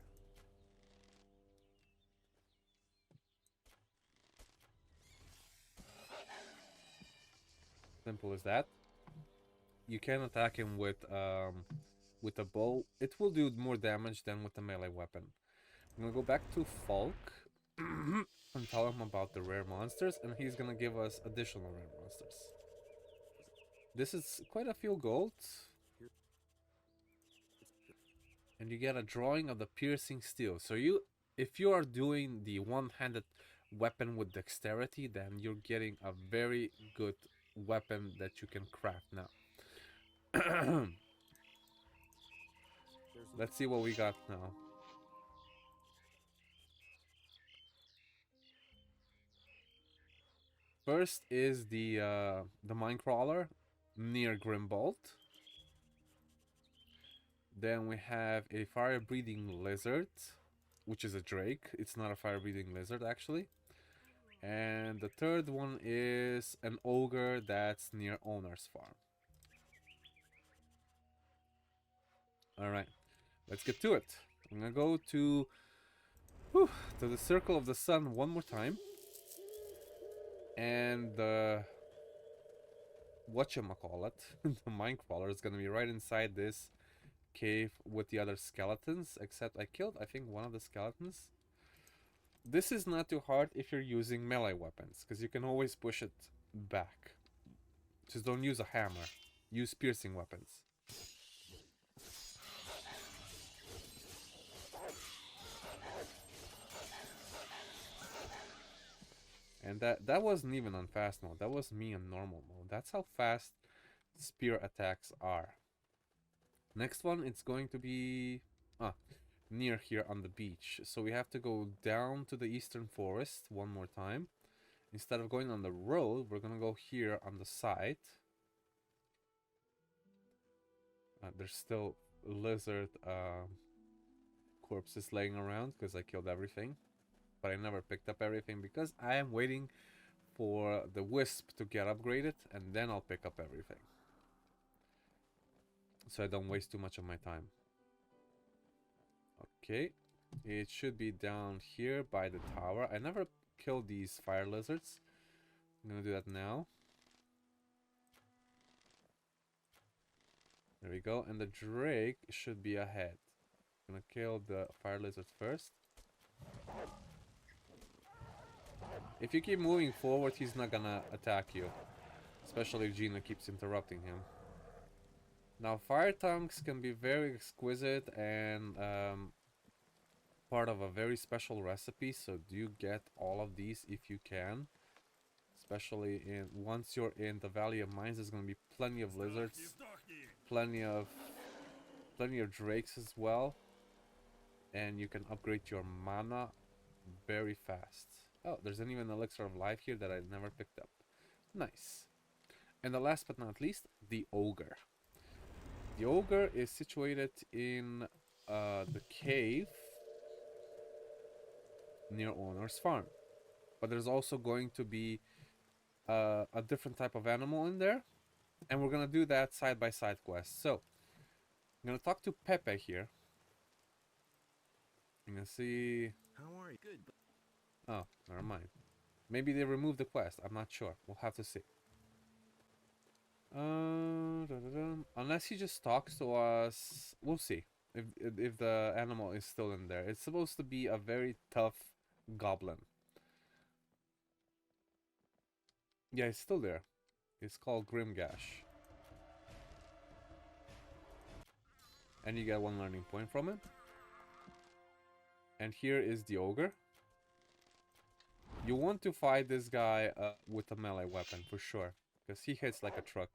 Simple as that. You can attack him with a bow. It will do more damage than with a melee weapon. I'm gonna go back to Falk and tell him about the rare monsters, and he's gonna give us additional rare monsters. This is quite a few gold. And you get a drawing of the piercing steel. So if you are doing the one-handed weapon with dexterity, then you're getting a very good weapon that you can craft now. Let's see what we got now. First is the mine crawler near Grimbolt. Then we have a fire-breathing lizard, which is a drake. It's not a fire-breathing lizard, actually. And the third one is an ogre that's near Owner's farm. Alright, let's get to it. I'm gonna go to the Circle of the Sun one more time. And whatchamacallit, the mine crawler is gonna be right inside this cave with the other skeletons, except I killed, I think, one of the skeletons. This is not too hard if you're using melee weapons, because you can always push it back. Just don't use a hammer. Use piercing weapons. And that wasn't even on fast mode. That was me on normal mode. That's how fast spear attacks are. Next one, it's going to be near here on the beach. So we have to go down to the Eastern Forest one more time. Instead of going on the road, we're gonna go here on the side. There's still lizard corpses laying around because I killed everything. But I never picked up everything because I am waiting for the wisp to get upgraded, and then I'll pick up everything. So I don't waste too much of my time. Okay, It should be down here by the tower. I never killed these fire lizards. I'm gonna do that now. There we go. And the drake should be ahead. I'm gonna kill the fire lizard first. If you keep moving forward, he's not gonna attack you. Especially if Gina keeps interrupting him. Now, fire tongues can be very exquisite and part of a very special recipe. So do get all of these if you can. Especially once you're in the Valley of Mines, there's gonna be plenty of lizards, plenty of drakes as well, and you can upgrade your mana very fast. Oh, there's an even elixir of life here that I never picked up. Nice. And the last but not least, the ogre. The ogre is situated in the cave near Owner's farm, but there's also going to be a different type of animal in there, and we're gonna do that side by side quest. So I'm gonna talk to Pepe here. I'm gonna see. How are you? Good. Oh, never mind. Maybe they removed the quest. I'm not sure. We'll have to see. Unless he just talks to us, we'll see if the animal is still in there. It's supposed to be a very tough goblin. Yeah, it's still there. It's called Grimgash. And you get 1 learning point from it. And here is the ogre. You want to fight this guy with a melee weapon for sure, because he hits like a truck.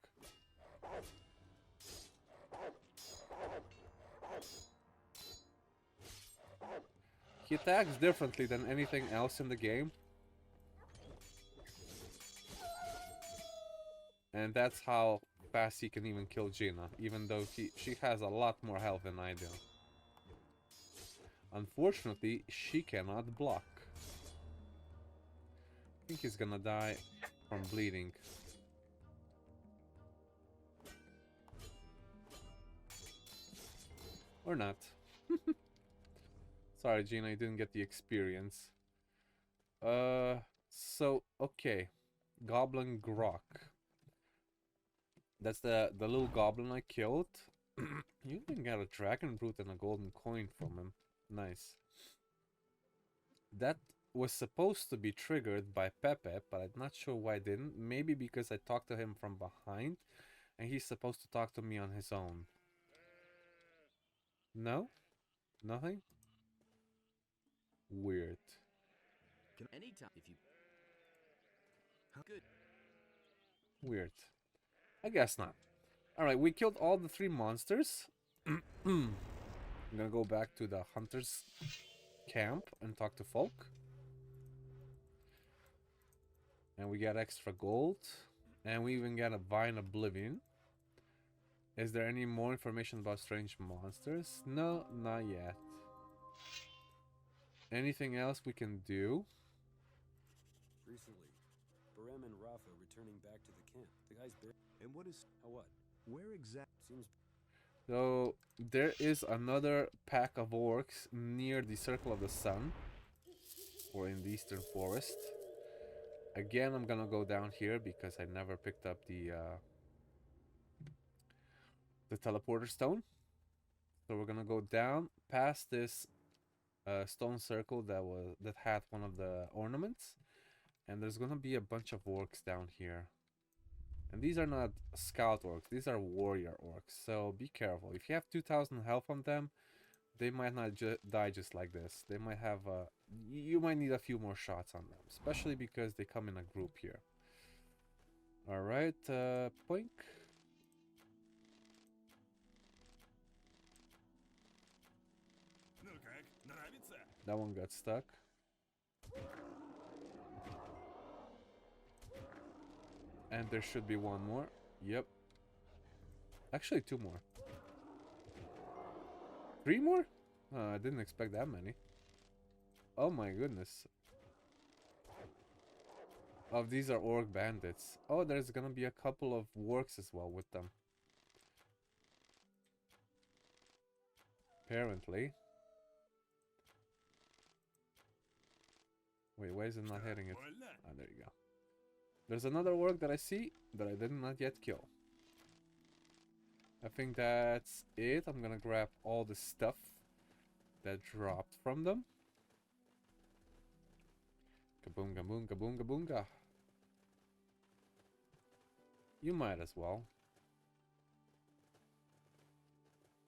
He attacks differently than anything else in the game. And that's how fast he can even kill Gina, even though she has a lot more health than I do. Unfortunately, she cannot block. I think he's gonna die from bleeding. Or not. Sorry, Gina, you didn't get the experience. So, okay. Goblin Grok. That's the little goblin I killed. You can get a dragon brute and a golden coin from him. Nice. That was supposed to be triggered by Pepe, but I'm not sure why I didn't. Maybe because I talked to him from behind, and he's supposed to talk to me on his own. No? Nothing? Weird. Anytime if you. How good. Weird. I guess not. Alright, we killed all the 3 monsters. I'm gonna go back to the hunter's camp and talk to folk. And we got extra gold. And we even got a Vine Oblivion. Is there any more information about strange monsters? No, not yet. Anything else we can do? Recently, Barem and Rafa returning back to the camp. The guy's buried. And what is... How what? Where exactly... Seems... So, there is another pack of orcs near the Circle of the Sun. Or in the Eastern Forest. Again, I'm gonna go down here because I never picked up the teleporter stone. So we're gonna go down past this stone circle that had one of the ornaments, and there's gonna be a bunch of orcs down here. And these are not scout orcs; these are warrior orcs. So be careful. If you have 2,000 health on them, they might not die just like this. They might have you might need a few more shots on them, especially because they come in a group here. All right, poink. That one got stuck. And there should be one more. Yep. Actually, 2 more. 3 more? I didn't expect that many. Oh my goodness. Oh, these are orc bandits. Oh, there's gonna be a couple of orcs as well with them. Apparently. Wait, why is it not hitting it? Ah, there you go. There's another orc that I see that I did not yet kill. I think that's it. I'm gonna grab all the stuff that dropped from them. Kaboonga boonga boonga boonga. You might as well.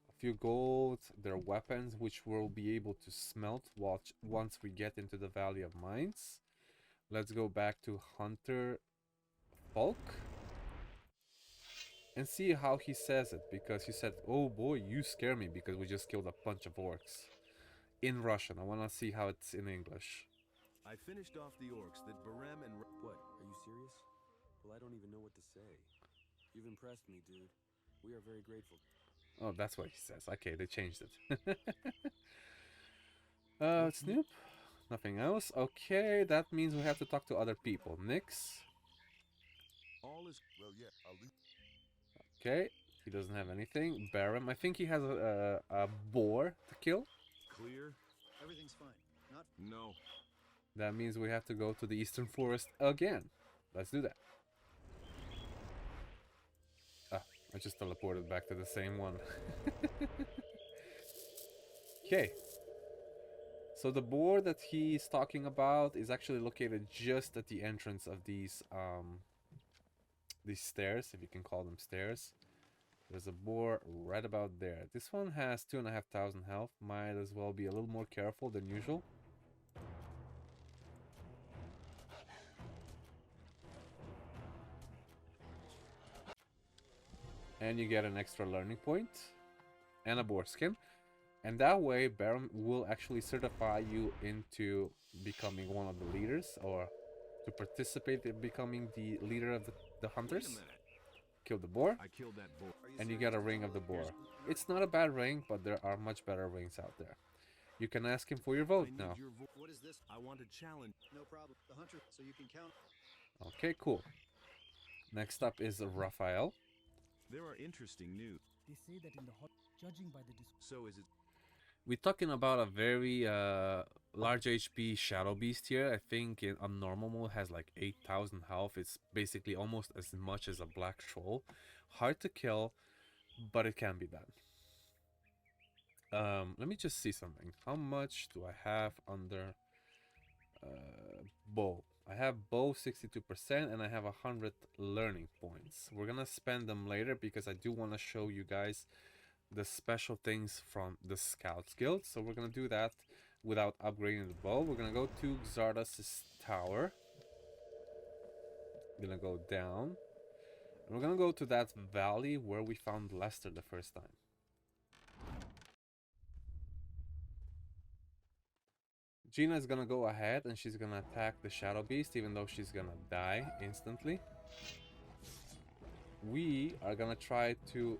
A few gold, their weapons, which we'll be able to smelt once we get into the Valley of Mines. Let's go back to Hunter Falk and see how he says it, because he said, "Oh boy, you scare me," because we just killed a bunch of orcs. In Russian. I want to see how it's in English. I finished off the orcs that Barem and... What? Are you serious? Well, I don't even know what to say. You've impressed me, dude. We are very grateful. Oh, that's what he says. Okay, they changed it. Snoop? Nothing else. Okay, that means we have to talk to other people. Nix? All is... Well, yeah, I'll leave. Okay, he doesn't have anything. Barum, I think he has a boar to kill. Clear? Everything's fine. Not... No. That means we have to go to the Eastern Forest again. Let's do that. Ah, I just teleported back to the same one. Okay. So the boar that he's talking about is actually located just at the entrance of these stairs, if you can call them stairs. There's a boar right about there. This one has 2,500 health. Might as well be a little more careful than usual. And you get an extra learning point and a boar skin. And that way, Baron will actually certify you into becoming one of the leaders, or to participate in becoming the leader of the hunters. Kill the boar, I killed that boar. and you get a ring of the boar. It's not a bad ring, but there are much better rings out there. You can ask him for your vote now. What is this? I want to challenge. No problem. The hunter, so you can count. Okay, cool. Next up is Raphael. There are interesting news. They say that in the hot, judging by the So is it... We're talking about a very large HP Shadow Beast here. I think on normal mode has like 8,000 health. It's basically almost as much as a Black Troll. Hard to kill, but it can be done. Let me just see something. How much do I have under bow? I have bow 62% and I have 100 learning points. We're gonna spend them later because I do want to show you guys the special things from the Scouts Guild. So we're gonna do that without upgrading the bow. We're gonna go to Xardas' tower. We're gonna go down. And we're gonna go to that valley where we found Lester the first time. Gina is gonna go ahead and she's gonna attack the Shadow Beast, even though she's gonna die instantly. We are gonna try to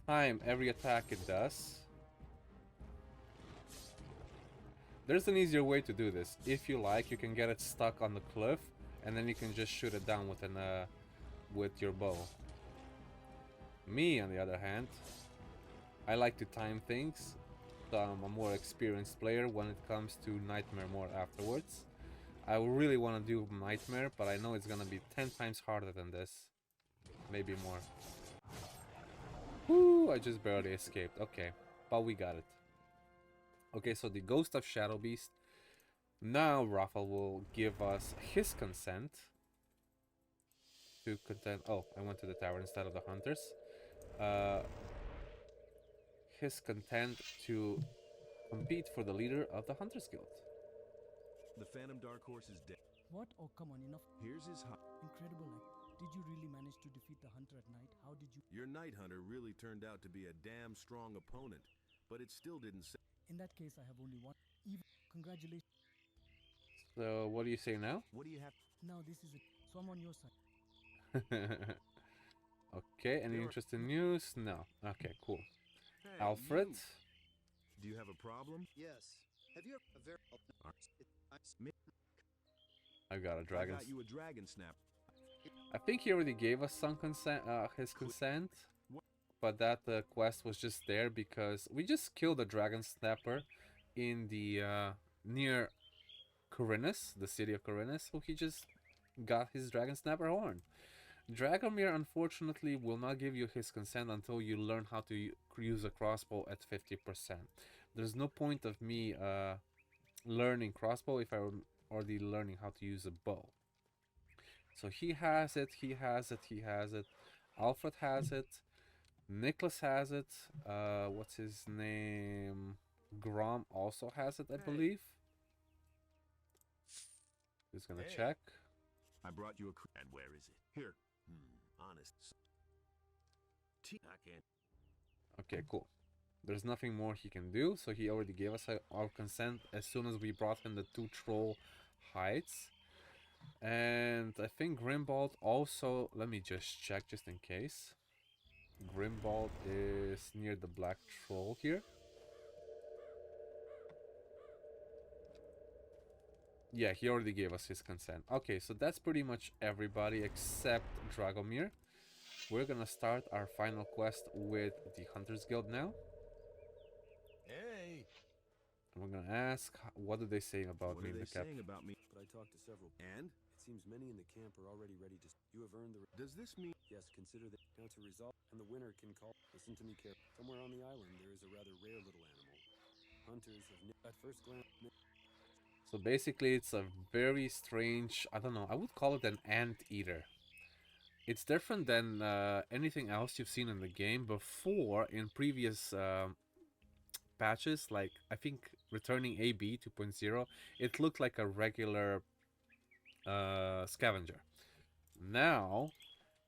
time every attack it does. There's an easier way to do this. If you like, you can get it stuck on the cliff and then you can just shoot it down with your bow. Me, on the other hand, I like to time things. So I'm a more experienced player when it comes to Nightmare more afterwards. I really want to do Nightmare, but I know it's gonna be 10 times harder than this. Maybe more. Woo! I just barely escaped. Okay, but we got it. Okay, so the Ghost of Shadow Beast. Now Raphael will give us his consent to contend. Oh, I went to the tower instead of the hunters. His content to compete for the leader of the Hunters Guild. The Phantom Dark Horse is dead. What? Oh, come on, enough. Here's his hut. Incredible. Like, did you really manage to defeat the hunter at night? How did you? Your Night Hunter really turned out to be a damn strong opponent, but it still didn't say... In that case, I have only one. Even congratulations. So, what do you say now? What do you have? Now this is it. So I'm on your side. Okay, any interesting news? No. Okay, cool. Hey, Alfred? Do you have a problem? Yes. Have you ever... I got a dragon. I got you a dragon snap. I think he already gave us some consent, his consent, but that quest was just there because we just killed a dragon snapper in the near Khorinis, the city of Khorinis, so he just got his Dragon Snapper horn. Dragomir unfortunately will not give you his consent until you learn how to use a crossbow at 50%. There's no point of me learning crossbow if I'm already learning how to use a bow. So he has it, he has it, he has it. Alfred has it. Nicholas has it. What's his name? Grom also has it, I believe. Who's gonna check? I brought you a... And where is it? Here. Honest. I can't... Okay, cool. There's nothing more he can do, so he already gave us our consent as soon as we brought him the 2 troll hides. And I think Grimbald also... Let me just check just in case. Grimbald is near the black troll here. Yeah, he already gave us his consent. Okay, so that's pretty much everybody except Dragomir. We're gonna start our final quest with the Hunters Guild now. Hey! And we're gonna ask, what do they say about me in the cap? About me? But I talked to several. And? It seems many in the camp are already ready to... You have earned the... Does this mean... Yes, consider that now to resolve... And the winner can call... Listen to me carefully. Somewhere on the island there is a rather rare little animal. Hunters have... At first glance... So basically it's a very strange... I don't know, I would call it an anteater. It's different than anything else you've seen in the game before in previous patches. Like, I think returning AB 2.0, it looked like a regular scavenger. Now,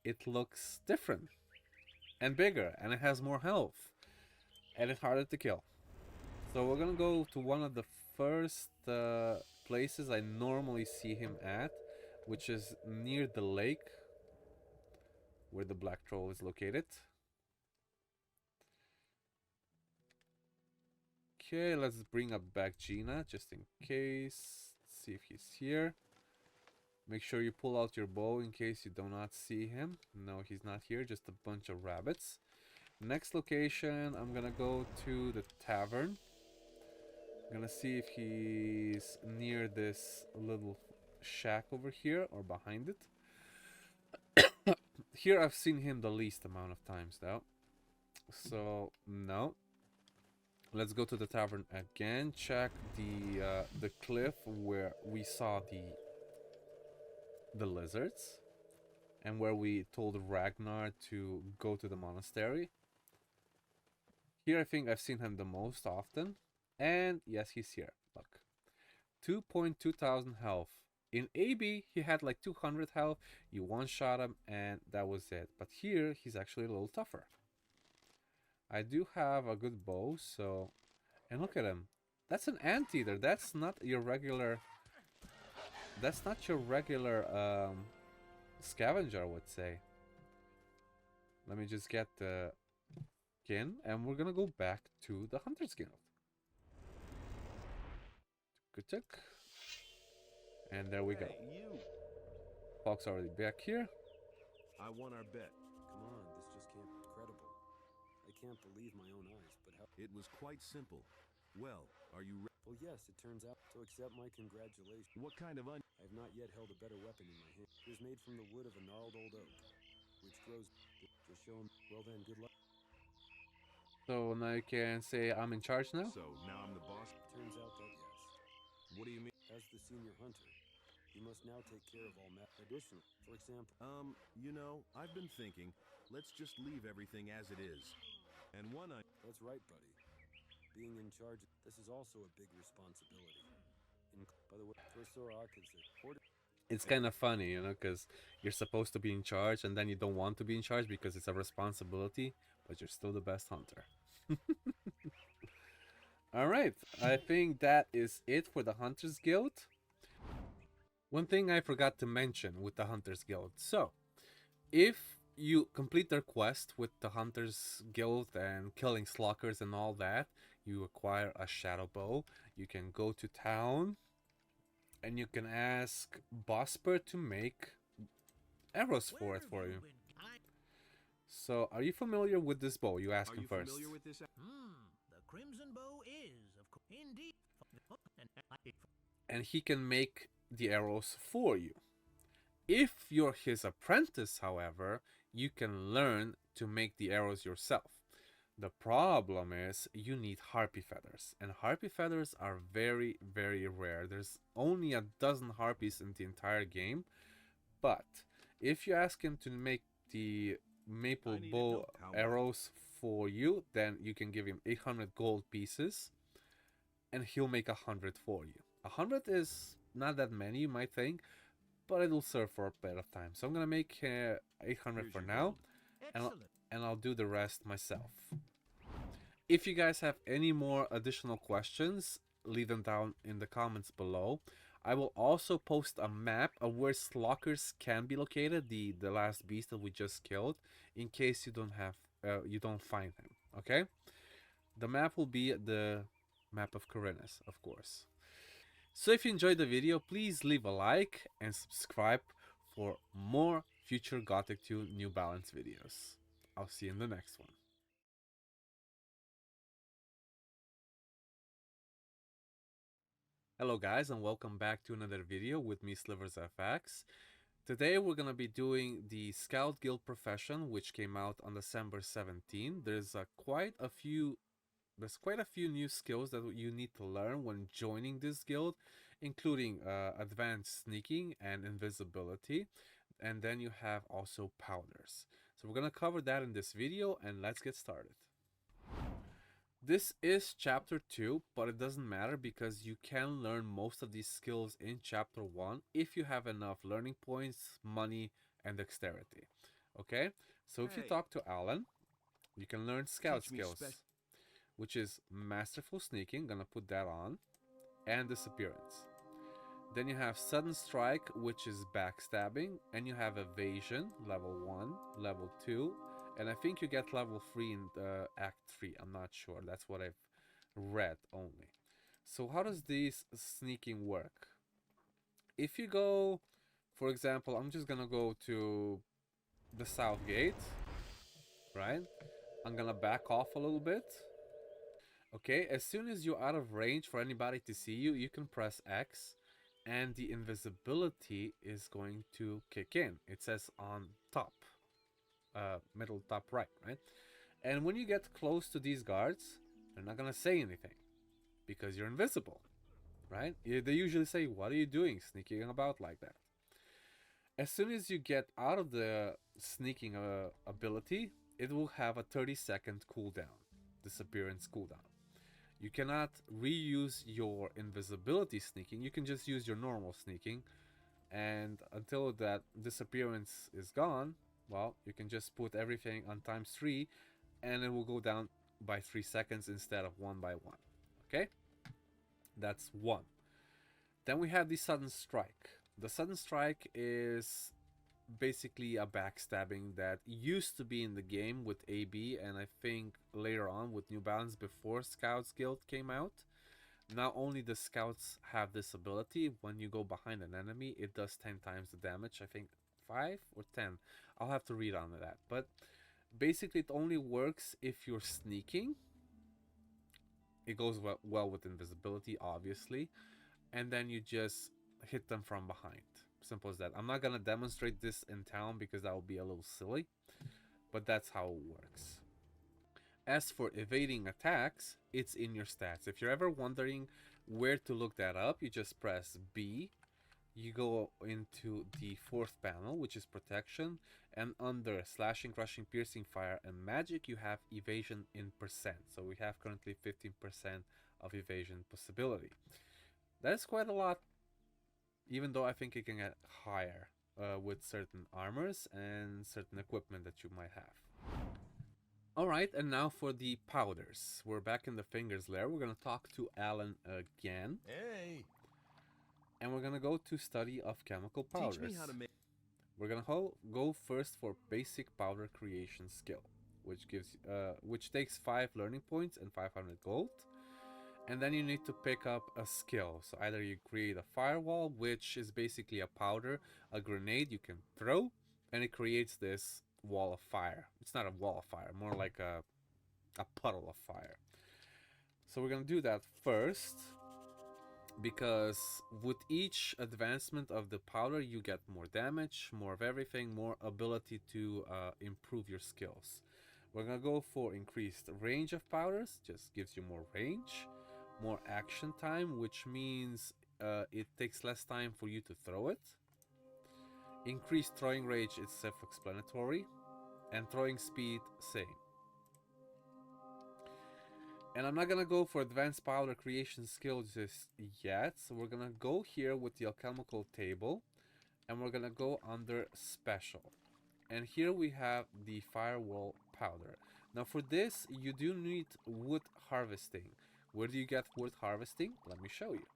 it looks different and bigger, and it has more health, and it's harder to kill. So we're gonna go to one of the first places I normally see him at, which is near the lake where the black troll is located. Okay, let's bring up back Gina just in case. See if he's here. Make sure you pull out your bow in case you do not see him. No, he's not here, just a bunch of rabbits. Next location, I'm gonna go to the tavern. I'm gonna see if he's near this little shack over here or behind it. Here I've seen him the least amount of times though. So, no. Let's go to the tavern again. Check the cliff where we saw the lizards. And where we told Ragnar to go to the monastery. Here I think I've seen him the most often. And yes, he's here. Look. 2,200 health. In AB, he had like 200 health. You one-shot him and that was it. But here, he's actually a little tougher. I do have a good bow, so... And look at him. That's an anteater. That's not your regular... That's not your regular scavenger, I would say. Let me just get the skin, and we're gonna go back to the Hunter's Guild. Good. And there we go. Fox already back here. I won our bet. Come on, this just can't be credible. I can't believe my own eyes, but how... It was quite simple. Well, are you ready? Well, yes, it turns out. So accept my congratulations. What kind of I have not yet held a better weapon in my hand. It is made from the wood of a gnarled old oak, which grows... Just show him... Well then, good luck. So now you can say I'm in charge now? So now I'm the boss? Turns out that yes. What do you mean? As the senior hunter, you must now take care of all additional. For example... you know, I've been thinking, let's just leave everything as it is. And one I... That's right, buddy. Being in charge, this is also a big responsibility. By the way, for it's kind of funny, you know, because you're supposed to be in charge and then you don't want to be in charge because it's a responsibility, but you're still the best hunter. Alright, I think that is it for the Hunters Guild. One thing I forgot to mention with the Hunters Guild. So, if you complete their quest with the Hunters Guild and killing Slockers and all that, you acquire a shadow bow. You can go to town and you can ask Bosper to make arrows for you. So, are you familiar with this bow? You ask him first. The Crimson Bow is, of course, indeed. and he can make the arrows for you. If you're his apprentice, however, you can learn to make the arrows yourself. The problem is you need harpy feathers, and harpy feathers are very, very rare. There's only a dozen harpies in the entire game, but if you ask him to make the maple bow arrows for you, then you can give him 800 gold pieces, and he'll make 100 for you. 100 is not that many, you might think, but it'll serve for a bit of time. So I'm gonna make 800 for now, and I'll do the rest myself. If you guys have any more additional questions, leave them down in the comments below. I will also post a map of where Slockers can be located, the last beast that we just killed, in case you don't find him. Okay, the map will be the map of Khorinis, of course. So if you enjoyed the video, please leave a like and subscribe for more future Gothic 2 New Balance videos. I'll see you in the next one. Hello guys, and welcome back to another video with me, SliversFX. Today we're gonna be doing the Scout Guild Profession, which came out on December 17. There's quite a few new skills that you need to learn when joining this guild, including advanced sneaking and invisibility, and then you have also powders. So we're gonna cover that in this video, and let's get started. This is chapter 2, but it doesn't matter because you can learn most of these skills in chapter 1 if you have enough learning points, money, and dexterity. Okay, so if you talk to Alan, you can learn scout skills, which is masterful sneaking, gonna put that on, and disappearance. Then you have sudden strike, which is backstabbing, and you have evasion, level 1, level 2, and I think you get level 3 in Act 3. I'm not sure. That's what I've read only. So how does this sneaking work? If you go, for example, I'm just gonna go to the south gate, right? I'm gonna back off a little bit. Okay, as soon as you're out of range for anybody to see you, you can press X, and the invisibility is going to kick in. It says on top. Middle top right, and when you get close to these guards, they're not gonna say anything because you're invisible, right? They usually say, what are you doing sneaking about like that? As soon as you get out of the sneaking ability, it will have a 30-second cooldown, disappearance cooldown. You cannot reuse your invisibility sneaking. You can just use your normal sneaking, and until that disappearance is gone, well, you can just put everything on ×3, and it will go down by 3 seconds instead of 1 by 1. Okay? That's 1. Then we have the sudden strike. The sudden strike is basically a backstabbing that used to be in the game with AB, and I think later on with New Balance before Scouts Guild came out. Not only the Scouts have this ability, when you go behind an enemy, it does 10 times the damage. I think 5 or 10. I'll have to read on that, but basically it only works if you're sneaking. It goes well with invisibility, obviously, and then you just hit them from behind. Simple as that. I'm not gonna demonstrate this in town because that would be a little silly, but that's how it works. As for evading attacks, it's in your stats. If you're ever wondering where to look that up, you just press B. You go into the 4th panel, which is protection, and under slashing, crushing, piercing, fire, and magic, you have evasion in %. So we have currently 15% of evasion possibility. That's quite a lot, even though I think it can get higher with certain armors and certain equipment that you might have. Alright, and now for the powders. We're back in the Fingers Lair. We're going to talk to Alan again. Hey! And we're gonna go to study of chemical powders. Teach me how to make. We're gonna go first for basic powder creation skill, which takes 5 learning points and 500 gold. And then you need to pick up a skill. So either you create a firewall, which is basically a powder, a grenade you can throw, and it creates this wall of fire. It's not a wall of fire, more like a puddle of fire. So we're gonna do that first. because with each advancement of the powder you get more damage, more of everything, more ability to improve your skills. We're gonna go for increased range of powders, just gives you more range, more action time, which means it takes less time for you to throw it. Increased throwing range is self-explanatory, and throwing speed, same. And I'm not gonna go for advanced powder creation skills just yet, so we're gonna go here with the alchemical table, and we're gonna go under special. And here we have the firewall powder. Now for this, you do need wood harvesting. Where do you get wood harvesting? Let me show you.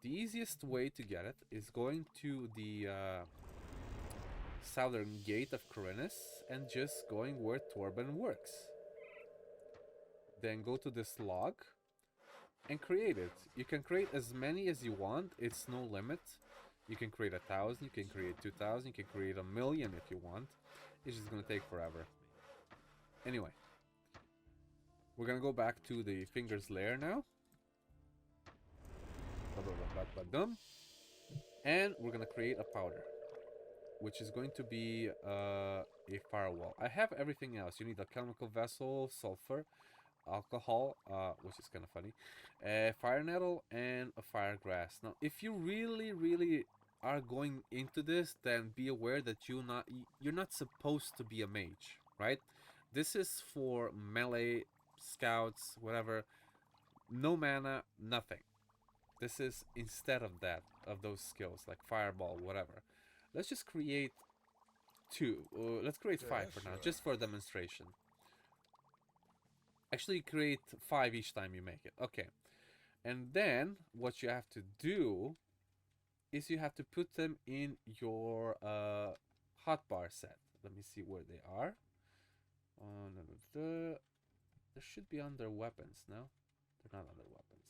The easiest way to get it is going to the southern gate of Khorinis and just going where Torben works. Then go to this log and create it. You can create as many as you want. It's no limit. You can create 1,000, you can create 2,000, you can create 1,000,000 if you want. It's just gonna take forever. Anyway, we're gonna go back to the fingers layer now. And we're gonna create a powder, which is going to be a firewall. I have everything else. You need a chemical vessel, sulfur, alcohol, which is kind of funny, fire nettle, and a fire grass. Now, if you really are going into this, then be aware that you're not supposed to be a mage, right? This is for melee, scouts, whatever. No mana, nothing. This is instead of that, of those skills like fireball, whatever. Let's just create 2. Let's create 5 for now, just for demonstration. Actually, create 5 each time you make it. Okay. And then what you have to do is you have to put them in your hotbar set. Let me see where they are. They should be under weapons, no? They're not under weapons.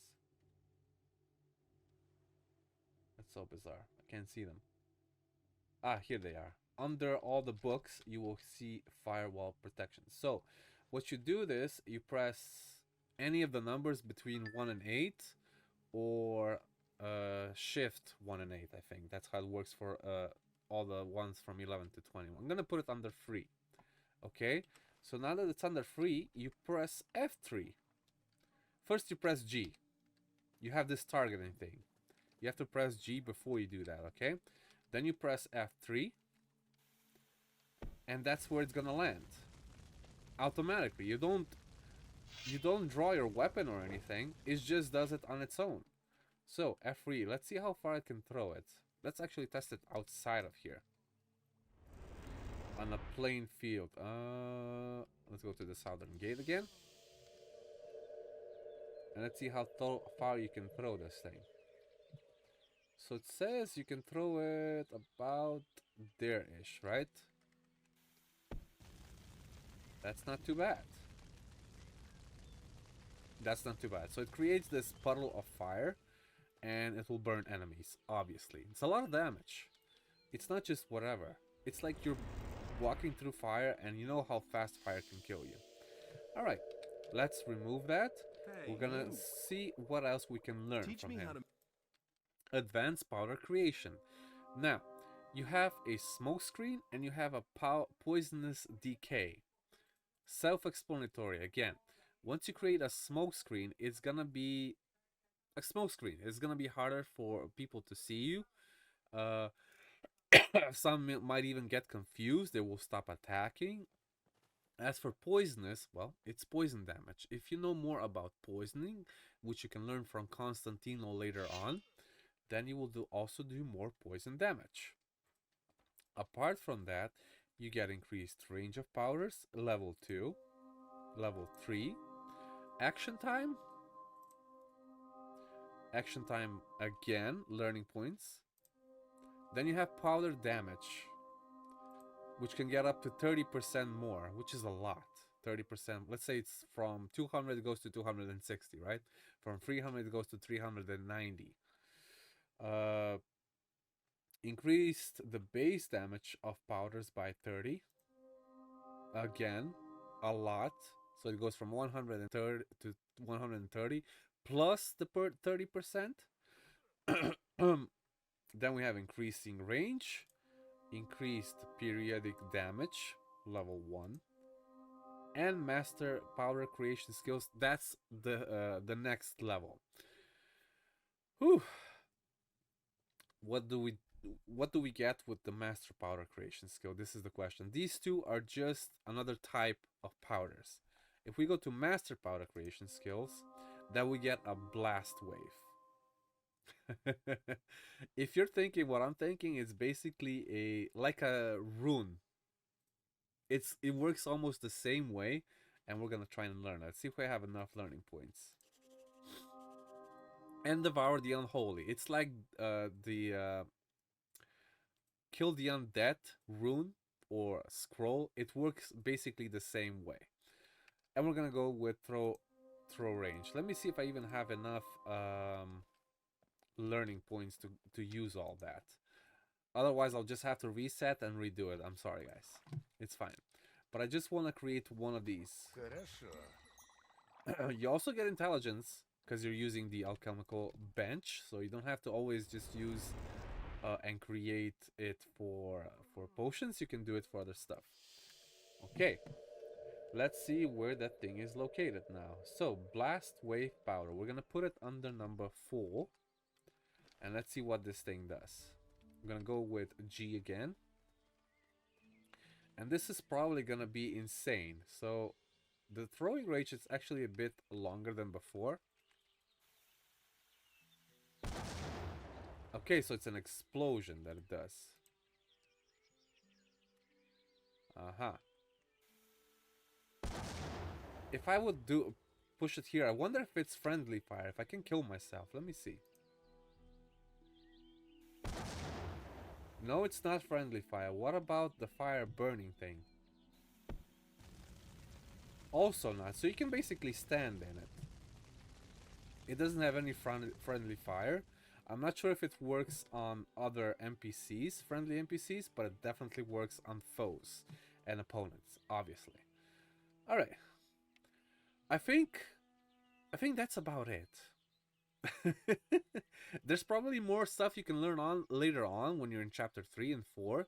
That's so bizarre. I can't see them. Ah, here they are. Under all the books, you will see firewall protection. So, what you do is you press any of the numbers between 1 and 8, or shift 1 and 8, I think. That's how it works for all the ones from 11 to 20. I'm gonna put it under 3. Okay? So now that it's under 3, you press F3. First you press G. You have this targeting thing. You have to press G before you do that, okay? Then you press F3. And that's where it's gonna land. Automatically. You don't draw your weapon or anything. It just does it on its own. So, F3. Let's see how far I can throw it. Let's actually test it outside of here. On a plain field. Let's go to the southern gate again. And let's see how far you can throw this thing. So it says you can throw it about there-ish, right? That's not too bad. That's not too bad. So it creates this puddle of fire, and it will burn enemies, obviously. It's a lot of damage. It's not just whatever. It's like you're walking through fire, and you know how fast fire can kill you. Alright, let's remove that. We're gonna see what else we can learn from him. Advanced powder creation. Now, you have a smoke screen, and you have a poisonous decay. Self-explanatory again. Once you create a smoke screen, it's gonna be a smoke screen. It's gonna be harder for people to see you. Some might even get confused. They will stop attacking. As for poisonous, well, it's poison damage. If you know more about poisoning, which you can learn from Constantino later on, then you will also do more poison damage. Apart from that, you get increased range of powders, level 2, level 3, action time again, learning points. Then you have powder damage, which can get up to 30% more, which is a lot. 30%, let's say it's from 200 it goes to 260, right? From 300 it goes to 390. Increased the base damage of powders by 30. Again, a lot. So it goes from 130 to 130 plus the 30%. Then we have increasing range, increased periodic damage, level 1, and master powder creation skills. That's the next level. Whew. What do we get with the master powder creation skill? This is the question. These two are just another type of powders. If we go to master powder creation skills, then we get a blast wave. If you're thinking what I'm thinking, it's basically like a rune. It works almost the same way, and we're gonna try and learn. Let's see if we have enough learning points. And devour the unholy. It's like the kill the undead rune or scroll. It works basically the same way. And we're gonna go with throw range. Let me see if I even have enough learning points to use all that. Otherwise, I'll just have to reset and redo it. I'm sorry, guys. It's fine. But I just want to create one of these. You also get intelligence because you're using the alchemical bench, so you don't have to always just use and create it for potions. You can do it for other stuff. Okay. Let's see where that thing is located now. So, blast wave powder. We're gonna put it under number 4. And let's see what this thing does. I'm gonna go with G again. And this is probably gonna be insane. So the throwing range is actually a bit longer than before. Okay, so it's an explosion that it does. Aha. If I would push it here, I wonder if it's friendly fire, if I can kill myself. Let me see. No, it's not friendly fire. What about the fire burning thing? Also not. So you can basically stand in it. It doesn't have any friendly fire. I'm not sure if it works on other NPCs, friendly NPCs, but it definitely works on foes and opponents, obviously. Alright. I think that's about it. There's probably more stuff you can learn on later on when you're in chapter 3 and 4,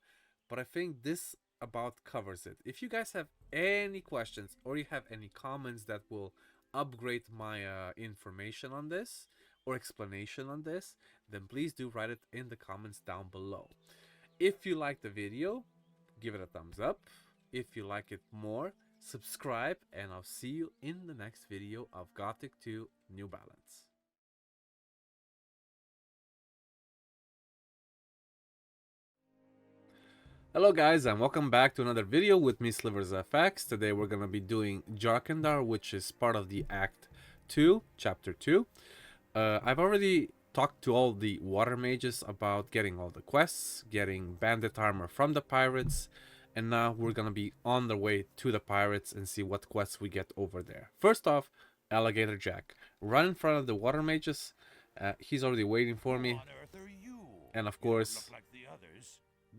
but I think this about covers it. If you guys have any questions or you have any comments that will upgrade my information on this or explanation on this, then please do write it in the comments down below. If you like the video, give it a thumbs up. If you like it more, subscribe, and I'll see you in the next video of Gothic 2 New Balance. Hello guys, and welcome back to another video with me, SliversFX. Today we're going to be doing Jharkendar, which is part of the Act 2, Chapter 2. I've already talked to all the Water Mages about getting all the quests, getting bandit armor from the pirates, and now we're going to be on the way to the pirates and see what quests we get over there. First off, Alligator Jack. Right in front of the Water Mages. He's already waiting for me. And of course,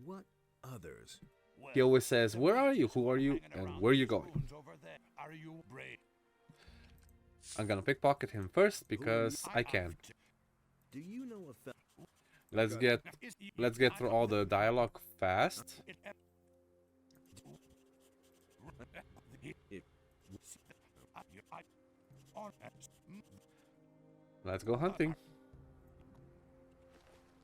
What others? he always says, "Where are you? Who are you? And where are you going?" I'm gonna pickpocket him first because I can. Do you know a Let's get through all the dialogue fast. Let's go hunting.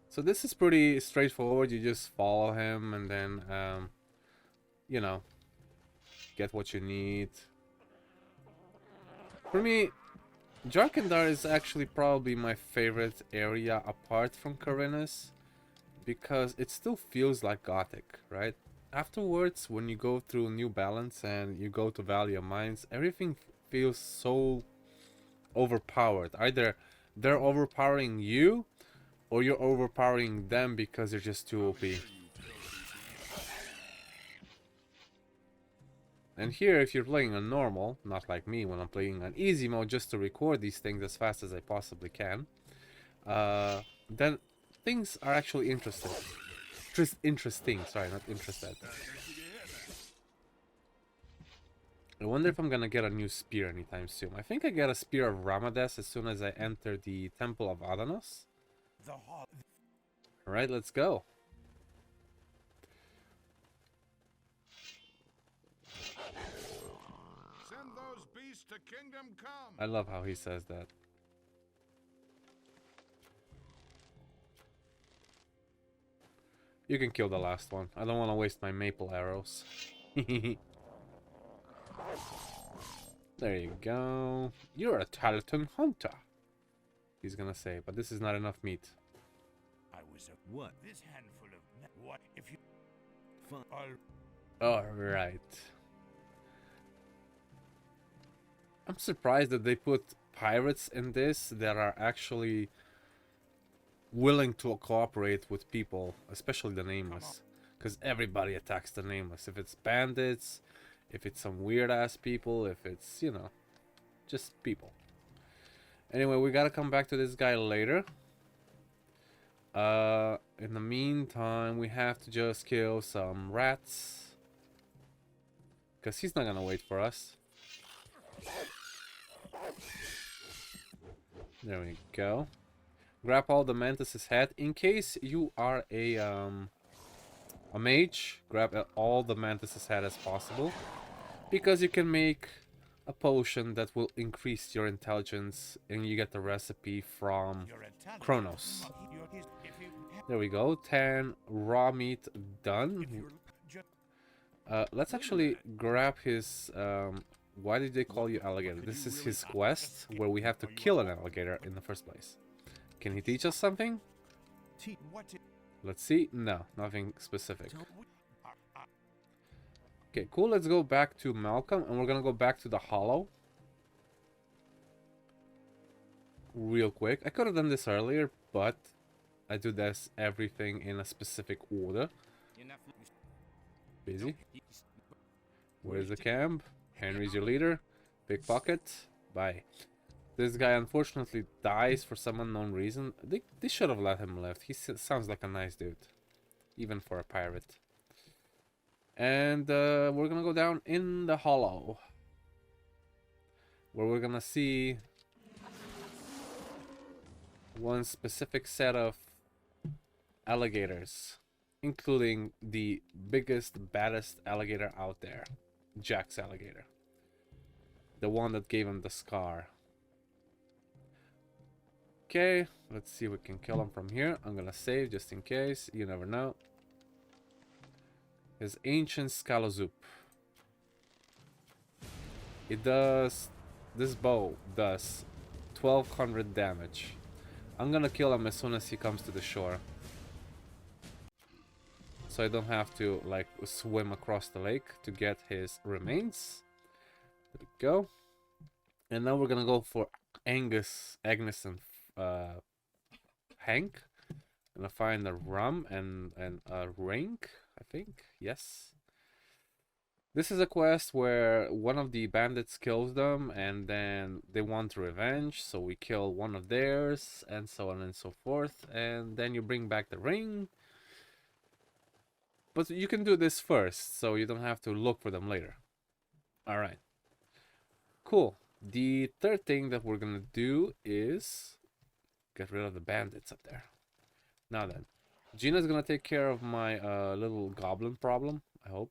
So this is pretty straightforward. You just follow him and then, you know, get what you need. For me, Jharkendar is actually probably my favorite area apart from Khorinis, because it still feels like Gothic, right? Afterwards, when you go through New Balance and you go to Valley of Mines, everything feels so overpowered. Either they're overpowering you, or you're overpowering them because they're just too OP. And here, if you're playing on normal, not like me when I'm playing on easy mode just to record these things as fast as I possibly can, then things are actually interesting. Sorry, not interested. I wonder if I'm gonna get a new spear anytime soon. I think I get a spear of Ramadas as soon as I enter the Temple of Adanos. The hall. Alright, let's go. Send those beasts to Kingdom Come. I love how he says that. You can kill the last one. I don't want to waste my maple arrows. There you go. You're a talented hunter, he's gonna say, but this is not enough meat. I was a what? This handful of what if you fun Alright. I'm surprised that they put pirates in this that are actually willing to cooperate with people, especially the nameless, because everybody attacks the nameless. If it's bandits, if it's some weird ass people, if it's, you know, just people. Anyway, we gotta come back to this guy later. In the meantime, we have to just kill some rats, because he's not gonna wait for us. There we go. Grab all the mantis's head. In case you are a mage, grab all the mantis's head as possible, because you can make a potion that will increase your intelligence, and you get the recipe from Kronos. There we go. 10 raw meat done. Let's actually grab his why did they call you alligator? This is his quest where we have to kill an alligator in the first place. Can he teach us something? Let's see. No, nothing specific. Okay, cool. Let's go back to Malcolm, and we're gonna go back to the Hollow real quick. I could have done this earlier, but I do this everything in a specific order. Busy. Where's the camp? Henry's your leader. Pickpocket. Bye. This guy unfortunately dies for some unknown reason. They should have let him live. He sounds like a nice dude, even for a pirate. And we're gonna go down in the Hollow, where we're gonna see one specific set of alligators, including the biggest, baddest alligator out there, Jack's alligator, the one that gave him the scar. Okay, let's see if we can kill him from here. I'm gonna save just in case, you never know. His ancient Scalozoop. It does, this bow does 1200 damage. I'm gonna kill him as soon as he comes to the shore, so I don't have to like swim across the lake to get his remains. There we go. And now we're gonna go for Agnes and Hank. Gonna find a rum and a ring, I think. Yes. This is a quest where one of the bandits kills them, and then they want revenge, so we kill one of theirs, and so on and so forth, and then you bring back the ring. But you can do this first, so you don't have to look for them later. Alright. Cool. The third thing that we're gonna do is get rid of the bandits up there. Now then, Gina's gonna take care of my little goblin problem, I hope.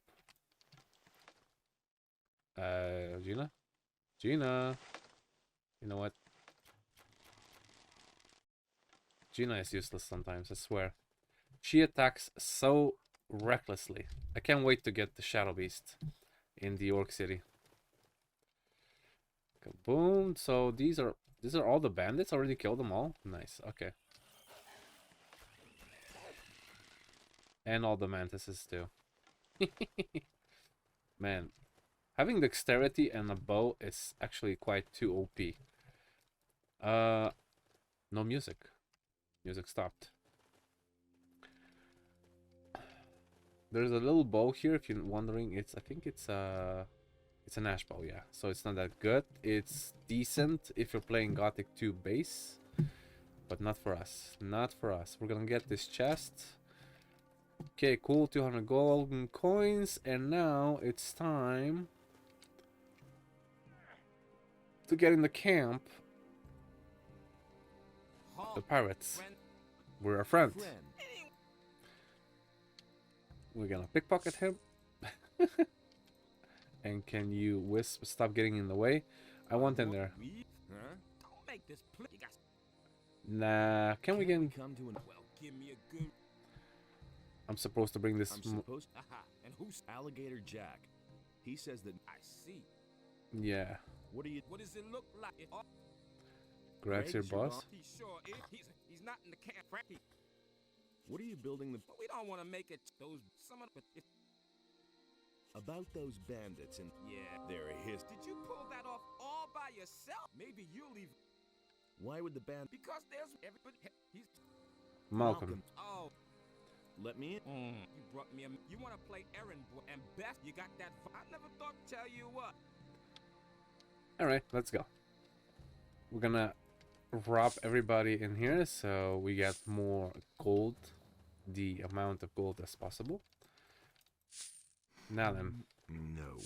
Gina? Gina! You know what? Gina is useless sometimes, I swear. She attacks so recklessly. I can't wait to get the Shadow Beast in the Orc City. Boom. So these are all the bandits. Already killed them all. Nice. Okay. And all the mantises too. Man, having dexterity and a bow is actually quite too OP. No music. Music stopped. There's a little bow here. If you're wondering, I think it's an ash bow, yeah. So it's not that good. It's decent if you're playing Gothic 2 base, but not for us. Not for us. We're gonna get this chest. Okay, cool. 200 golden coins, and now it's time to get in the camp. The pirates. We're a friend. We're gonna pickpocket him. And can you Wisp stop getting in the way? I want in there. Don't make this play. Nah, can we get... Come to an well, give me a good... I'm supposed to bring this... I'm supposed... Aha. And who's Alligator Jack? He says that... I see. Yeah. What does it look like? Greg's your boss? He sure is. He's not in the camp. What are you building the... We don't want to make it... Those... Some of the... About those bandits and... Yeah, they're his... Did you pull that off all by yourself? Maybe you'll leave... Why would the band... Because there's... Everybody... He's... Malcolm. Oh. Let me in. You brought me a... You want to play errand boy and best you got that... I never thought to tell you what. Alright, let's go. We're gonna rob everybody in here so we get more gold. The amount of gold as possible. Now then. No.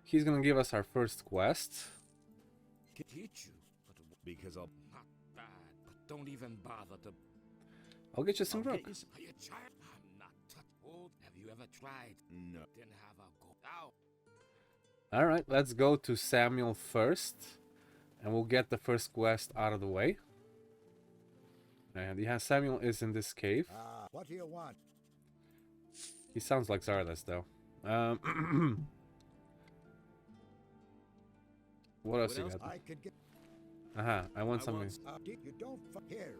He's gonna give us our first quest. Teach you, because I'm not bad, but don't even bother to. I'll get you some rock. Are you trying? I'm not old. Have you ever tried? No. Then have a go out. Alright, let's go to Samuel first. And we'll get the first quest out of the way. And yeah, Samuel is in this cave. What do you want? He sounds like Xardas though. What else you got? I could get... I want something. You don't here.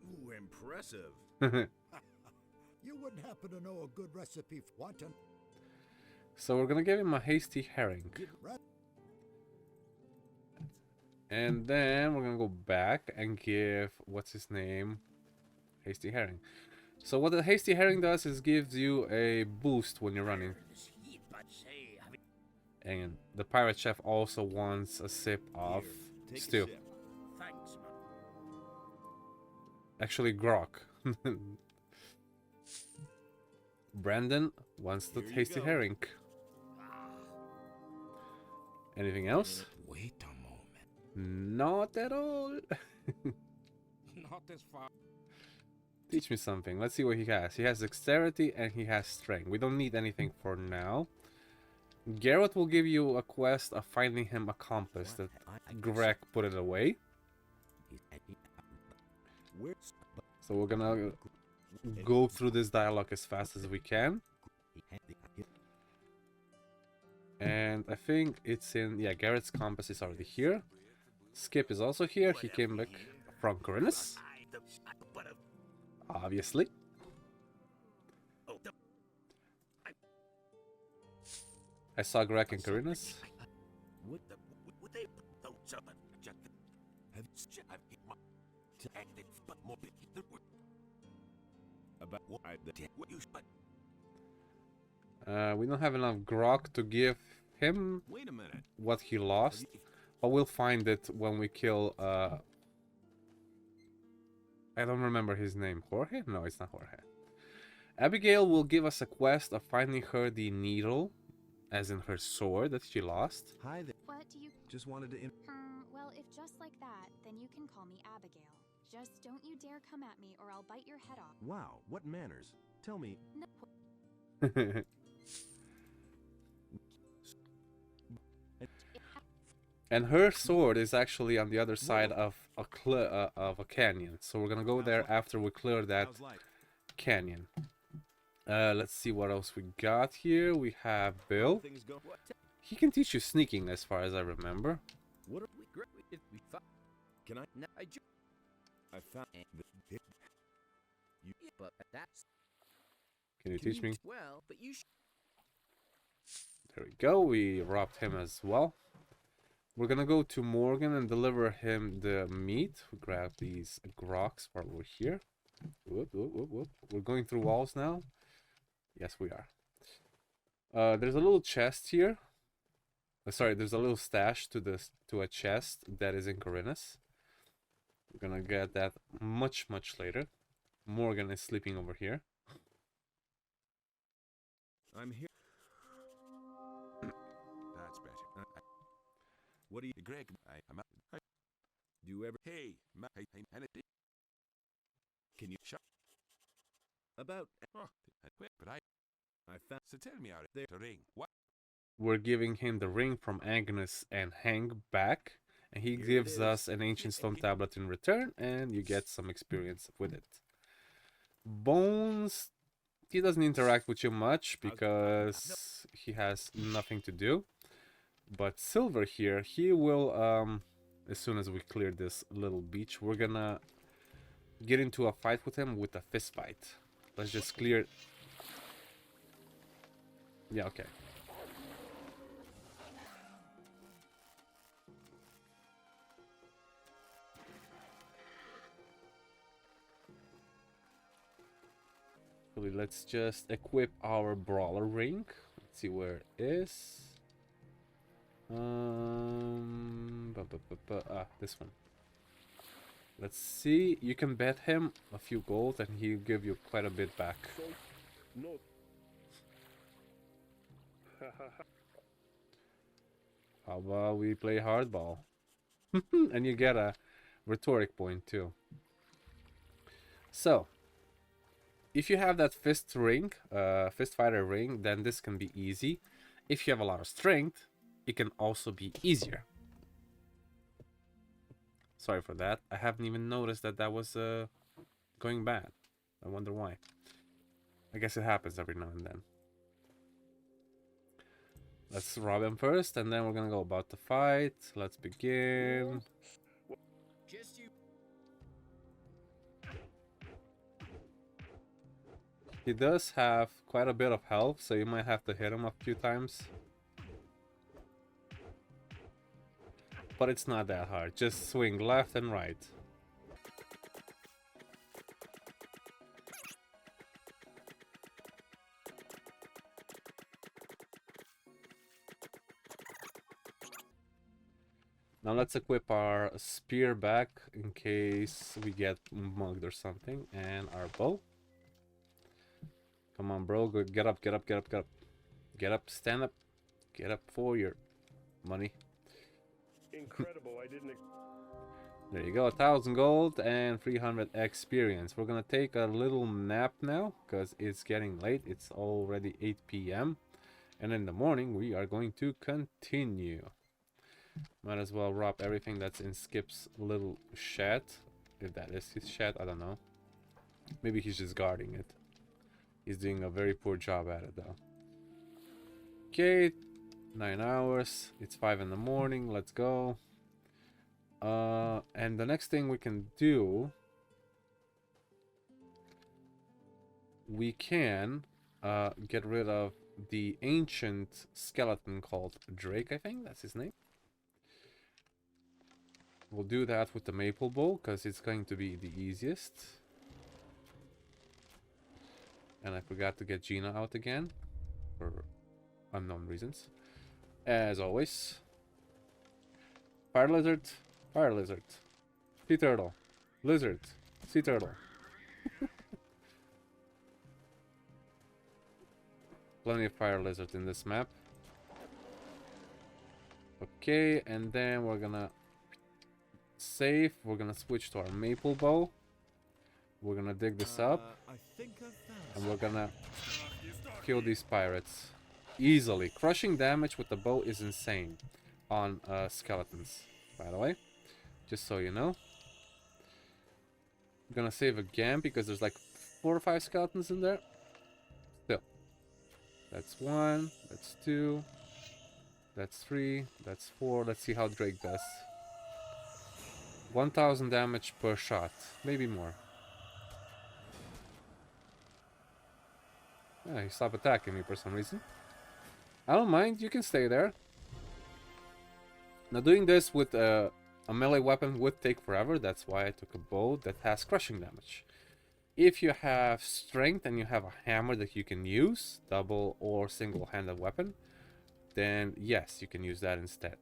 Ooh, impressive. You wouldn't happen to know a good recipe for wanton. So we're gonna give him a hasty herring. And then we're gonna go back and give, what's his name? Hasty herring. So what the hasty herring does is gives you a boost when you're running. And the pirate chef also wants a sip of stew. Thanks, man. Actually, grog. Brandon wants the tasty herring. Anything else? Wait a moment. Not at all. Not this far. Teach me something. Let's see what he has. He has dexterity and he has strength. We don't need anything for now. Garrett will give you a quest of finding him a compass that Greg put it away. So we're gonna go through this dialogue as fast as we can. And I think it's in... Yeah, Garrett's compass is already here. Skip is also here. He came back from Khorinis. Obviously. I saw Greg and Khorinis. We don't have enough grog to give him what he lost, but we'll find it when we kill I don't remember his name. Jorge? No, it's not Jorge. Abigail will give us a quest of finding her the needle, as in her sword that she lost. Hi there. What do you... Just wanted to... well, if just like that, then you can call me Abigail. Just don't you dare come at me or I'll bite your head off. Wow, what manners. Tell me... No. And her sword is actually on the other side of a canyon. So we're gonna go there after we clear that canyon. Let's see what else we got here. We have Bill. He can teach you sneaking as far as I remember. What can I? I found you, but that's... Can you teach me? Well, but you... There we go. We robbed him as well. We're gonna go to Morgan and deliver him the meat. We grab these grogs while we're here. Whoop, whoop, whoop, whoop. We're going through walls now. Yes, we are. There's a little chest here. Sorry, there's a little stash to a chest that is in Khorinis. We're gonna get that much later. Morgan is sleeping over here. I'm here. That's better. What do you, Greg? I'm out. Do you ever? Hey, can you shut about? But I found. So tell me out there the ring. What? We're giving him the ring from Agnes and Hank back, and he gives us an ancient stone tablet in return, and you get some experience with it. Bones, he doesn't interact with you much because he has nothing to do. But Silver here, he will, as soon as we clear this little beach, we're gonna get into a fight with him with a fist fight. Let's just clear. Yeah, okay. Let's just equip our brawler ring. Let's see where it is. This one. Let's see. You can bet him a few gold, and he'll give you quite a bit back. No. How about we play hardball? And you get a rhetoric point too. So, if you have that fist ring, fist fighter ring, then this can be easy. If you have a lot of strength, it can also be easier. Sorry for that. I haven't even noticed that that was going bad. I wonder why. I guess it happens every now and then. Let's rob him first, and then we're gonna go about the fight. Let's begin. Just you. He does have quite a bit of health, so you might have to hit him a few times. But it's not that hard. Just swing left and right. Now let's equip our spear back in case we get mugged or something, and our bow. Come on, bro. Go, get up, get up, get up, get up. Get up, stand up. Get up for your money. Incredible, I didn't. There you go, 1,000 gold and 300 experience. We're gonna take a little nap now, because it's getting late. It's already 8 p.m. And in the morning, we are going to continue. Might as well rob everything that's in Skip's little shed. If that is his shed, I don't know. Maybe he's just guarding it. He's doing a very poor job at it though. Okay, 9 hours. It's 5 in the morning. Let's go. And the next thing we can do, we can get rid of the ancient skeleton called Drake, I think that's his name. We'll do that with the maple bow because it's going to be the easiest. And I forgot to get Gina out again for unknown reasons. As always. Fire lizard, sea turtle, lizard, sea turtle. Plenty of fire lizard in this map. Okay, and then we're gonna save. We're gonna switch to our maple bow. We're gonna dig this up, and we're gonna kill these pirates easily. Crushing damage with the bow is insane on skeletons, by the way, just so you know. I'm gonna save again because there's like 4 or 5 skeletons in there. Still, that's 1, that's 2, that's 3, that's 4. Let's see how Drake does. 1000 damage per shot, maybe more. Yeah, he stopped attacking me for some reason. I don't mind, you can stay there. Now doing this with a melee weapon would take forever. That's why I took a bow that has crushing damage. If you have strength and you have a hammer that you can use, double or single-handed weapon, then yes, you can use that instead.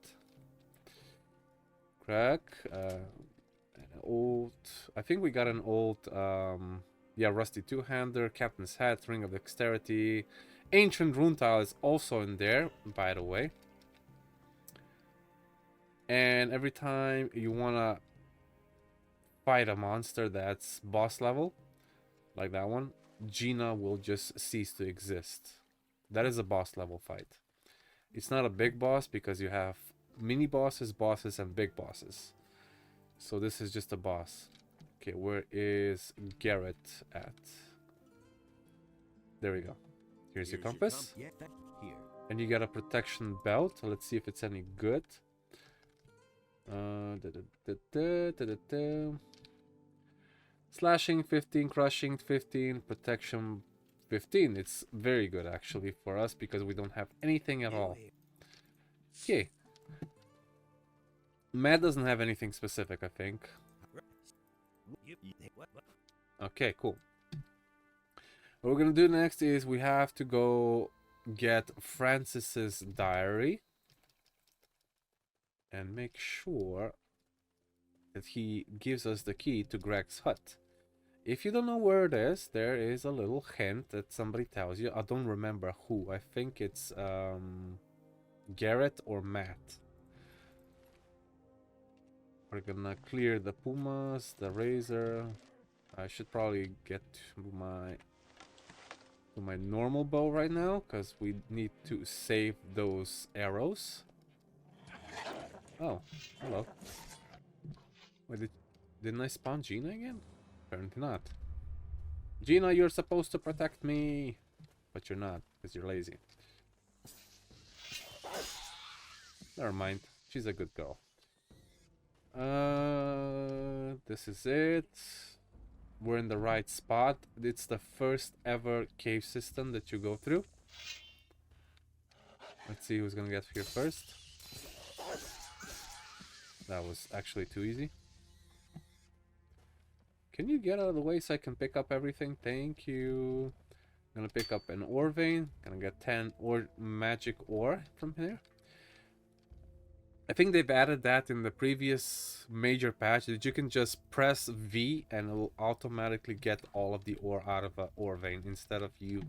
Crack, an old, I think we got an old, yeah, rusty two-hander, captain's hat, ring of dexterity. Ancient rune tile is also in there, by the way. And every time you want to fight a monster that's boss level, like that one, Gina will just cease to exist. That is a boss level fight. It's not a big boss because you have mini bosses, bosses, and big bosses. So this is just a boss. Okay, where is Garrett at? There we go. Here's your compass. Here. And you got a protection belt. Let's see if it's any good. Slashing 15, crushing 15, protection 15. It's very good actually for us because we don't have anything at all. Okay. Matt doesn't have anything specific, I think. Okay, cool. What we're gonna do next is we have to go get Francis's diary and make sure that he gives us the key to Greg's hut. If you don't know where it is, there is a little hint that somebody tells you. I don't remember who. I think it's Garrett or Matt. We're gonna clear the pumas, the razor. I should probably get to my normal bow right now because we need to save those arrows. Oh, hello. Wait, didn't I spawn Gina again? Apparently not. Gina, you're supposed to protect me, but you're not because you're lazy. Never mind. She's a good girl. This is it. We're in the right spot. It's the first ever cave system that you go through. Let's see who's gonna get here first. That was actually too easy. Can you get out of the way so I can pick up everything? Thank you. I'm gonna pick up an ore vein. Gonna get 10 ore magic ore from here. I think they've added that in the previous major patch that you can just press V and it will automatically get all of the ore out of an ore vein instead of you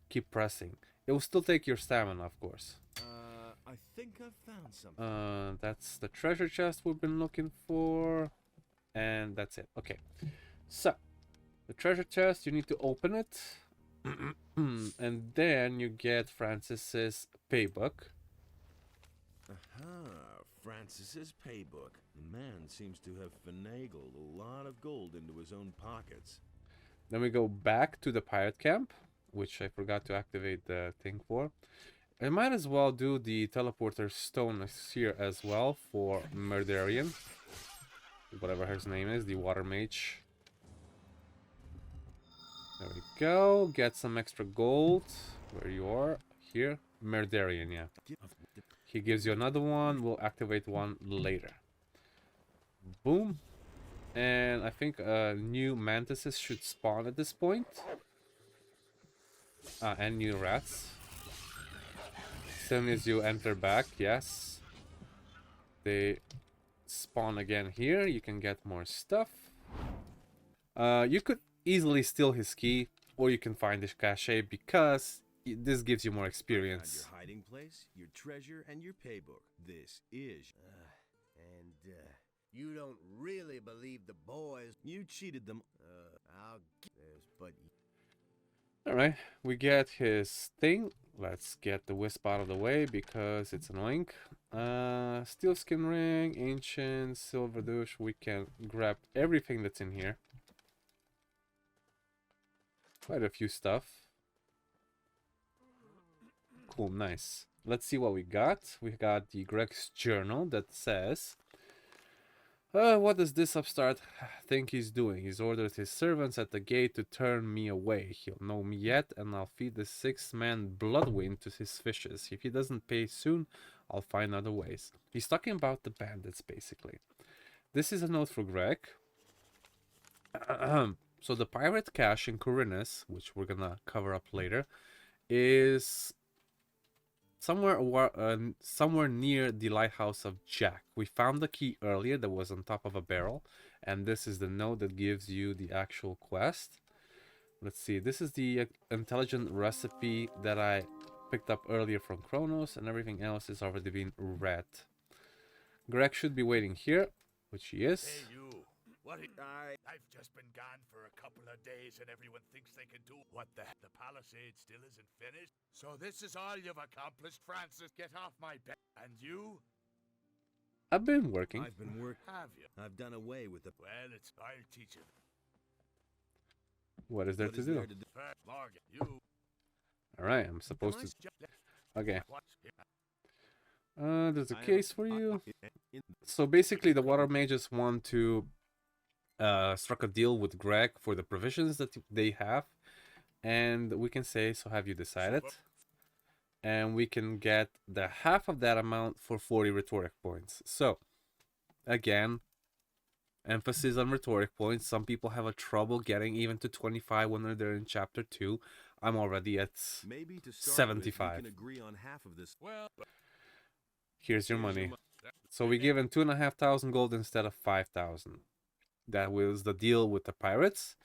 keep pressing. It will still take your stamina, of course. I think I've found something. That's the treasure chest we've been looking for. And that's it. Okay. So, the treasure chest, you need to open it. And then you get Francis's paybook. Aha, Francis's paybook. The man seems to have finagled a lot of gold into his own pockets. Then we go back to the pirate camp, which I forgot to activate the thing for. I might as well do the teleporter stone here as well for Murderian. Whatever his name is, the Water Mage. There we go. Get some extra gold. Where you are. Here. Murderian, yeah. He gives you another one. We'll activate one later. Boom. And I think new mantises should spawn at this point. And new rats. As soon as you enter back, yes. They spawn again here. You can get more stuff. You could easily steal his key, or you can find his cache because this gives you more experience. Your hiding place, your treasure, and your paybook. This is. You don't really believe the boys. You cheated them. I'll get this, but. Alright, we get his thing. Let's get the wisp out of the way because it's annoying. Steel skin ring, ancient, silver douche. We can grab everything that's in here. Quite a few stuff. Cool, nice. Let's see what we got. We got the Greg's journal that says, what does this upstart think he's doing? He's ordered his servants at the gate to turn me away. He'll know me yet, and I'll feed the 6-man bloodwind to his fishes. If he doesn't pay soon, I'll find other ways. He's talking about the bandits, basically. This is a note for Greg. So the pirate cache in Khorinis, which we're gonna cover up later, is somewhere near the lighthouse of Jack. We found the key earlier that was on top of a barrel, and this is the note that gives you the actual quest. Let's see, this is the intelligent recipe that I picked up earlier from Kronos, and everything else is already been read. Greg should be waiting here, which he is. Hey, you. What? I've just been gone for a couple of days and everyone thinks they can do what the heck? The palisade still isn't finished? So this is all you've accomplished, Francis? Get off my bed. And you? I've been working. I've been working. Have you? I've done away with the. Well, I'll teach you. What is there to do? Morgan, you. Alright, I'm supposed to... Okay. There's a case for you. So basically the Water Mages want to struck a deal with Greg for the provisions that they have. And we can say, so have you decided? And we can get the half of that amount for 40 rhetoric points. So, again, emphasis on rhetoric points. Some people have a trouble getting even to 25 when they're in chapter 2. I'm already at Maybe to start 75. With, we can agree on half of this. Well, Here's your money. So we give him 2,500 gold instead of 5,000. That was the deal with the pirates.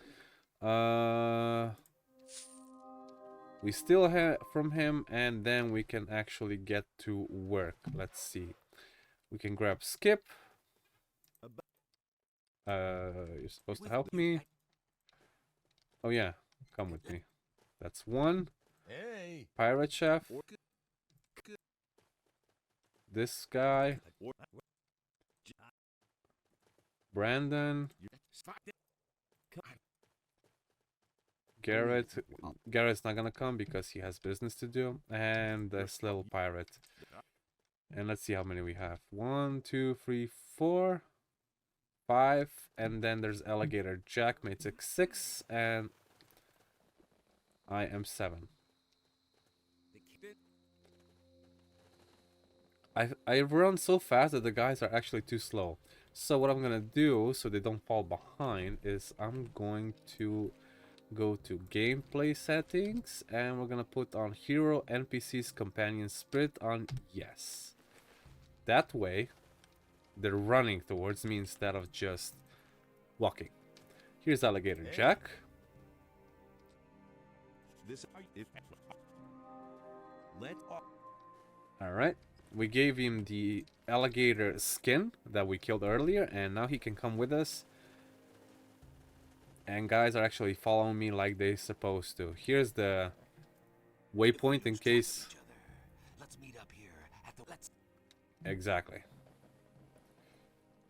We still have from him, and then we can actually get to work. Let's see. We can grab Skip. You're supposed to help me. Oh yeah, come with me. That's one. Hey. Pirate chef. This guy. Brandon. Garrett's not gonna come because he has business to do. And this little pirate. And let's see how many we have. 1, 2, 3, 4, 5. And then there's Alligator Jack, made 6, and I am 7. I run so fast that the guys are actually too slow. So what I'm gonna do, so they don't fall behind, is I'm going to go to gameplay settings, and we're gonna put on hero NPC's companion spirit on yes. That way they're running towards me instead of just walking. Here's Alligator Jack. Alright, we gave him the alligator skin that we killed earlier, and now he can come with us. And guys are actually following me like they're supposed to. Here's the waypoint in case. Let's meet up here at the Exactly.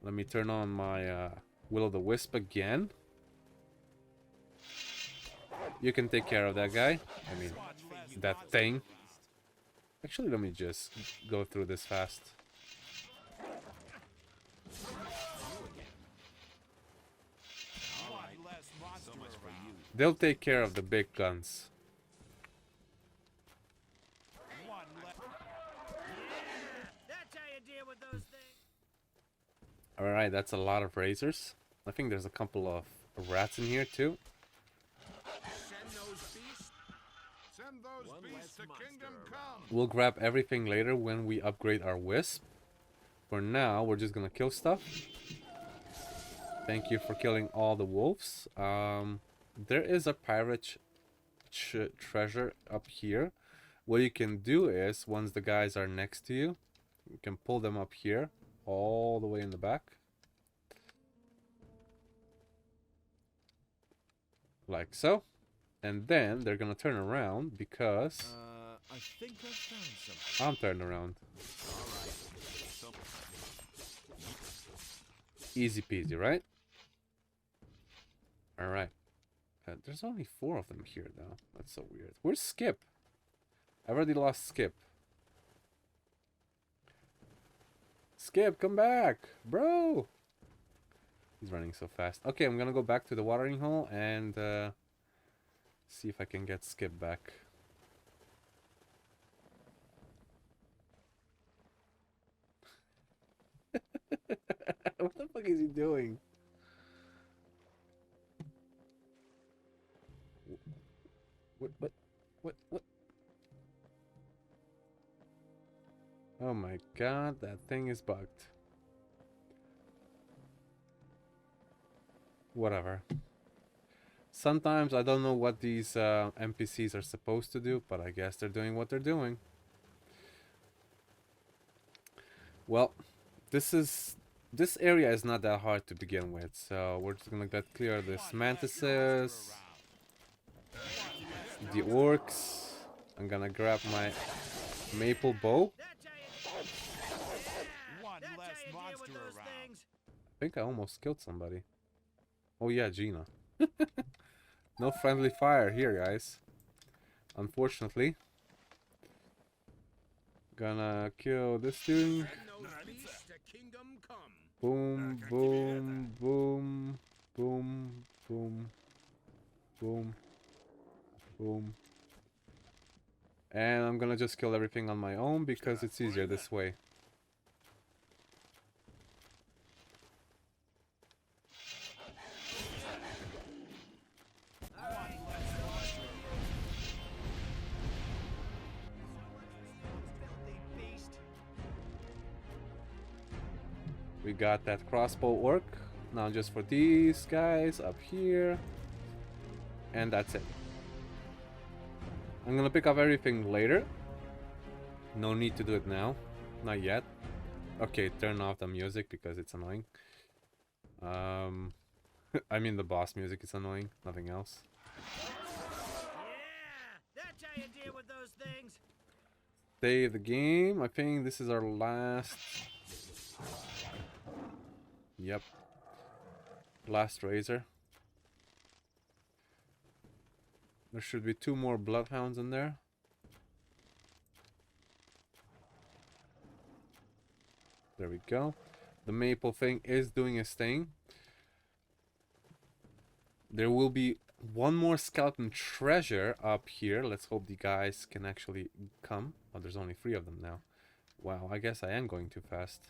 Let me turn on my Will O The Wisp again. You can take care of that guy. I mean, that thing. Actually, let me just go through this fast. They'll take care of the big guns. Alright, that's a lot of razors. I think there's a couple of rats in here too. We'll grab everything later when we upgrade our wisp. For now, we're just gonna kill stuff. Thank you for killing all the wolves. There is a pirate treasure up here. What you can do is, once the guys are next to you, you can pull them up here, all the way in the back. Like so. And then they're gonna turn around because... I think I found something. I'm turned around. Easy peasy, right? Alright. There's only 4 of them here, though. That's so weird. Where's Skip? I already lost Skip. Skip, come back! Bro! He's running so fast. Okay, I'm gonna go back to the watering hole and see if I can get Skip back. What the fuck is he doing? What? Oh my god, that thing is bugged. Whatever. Sometimes I don't know what these NPCs are supposed to do, but I guess they're doing what they're doing. Well, This area is not that hard to begin with, so we're just gonna get clear of this mantises, the orcs. I'm gonna grab my maple bow. I think I almost killed somebody. Oh yeah, Gina. No friendly fire here, guys. Unfortunately. Gonna kill this dude. Boom, boom, boom, boom, boom, boom, boom. And I'm gonna just kill everything on my own because it's easier this way. We got that crossbow orc. Now just for these guys up here. And that's it. I'm gonna pick up everything later. No need to do it now. Not yet. Okay, turn off the music because it's annoying. I mean the boss music is annoying, nothing else. That's how you deal with those things. Save the game. I think this is our last... Yep. Last razor. There should be 2 more bloodhounds in there. There we go. The maple thing is doing its thing. There will be 1 more skeleton treasure up here. Let's hope the guys can actually come. Oh, there's only 3 of them now. Wow, I guess I am going too fast.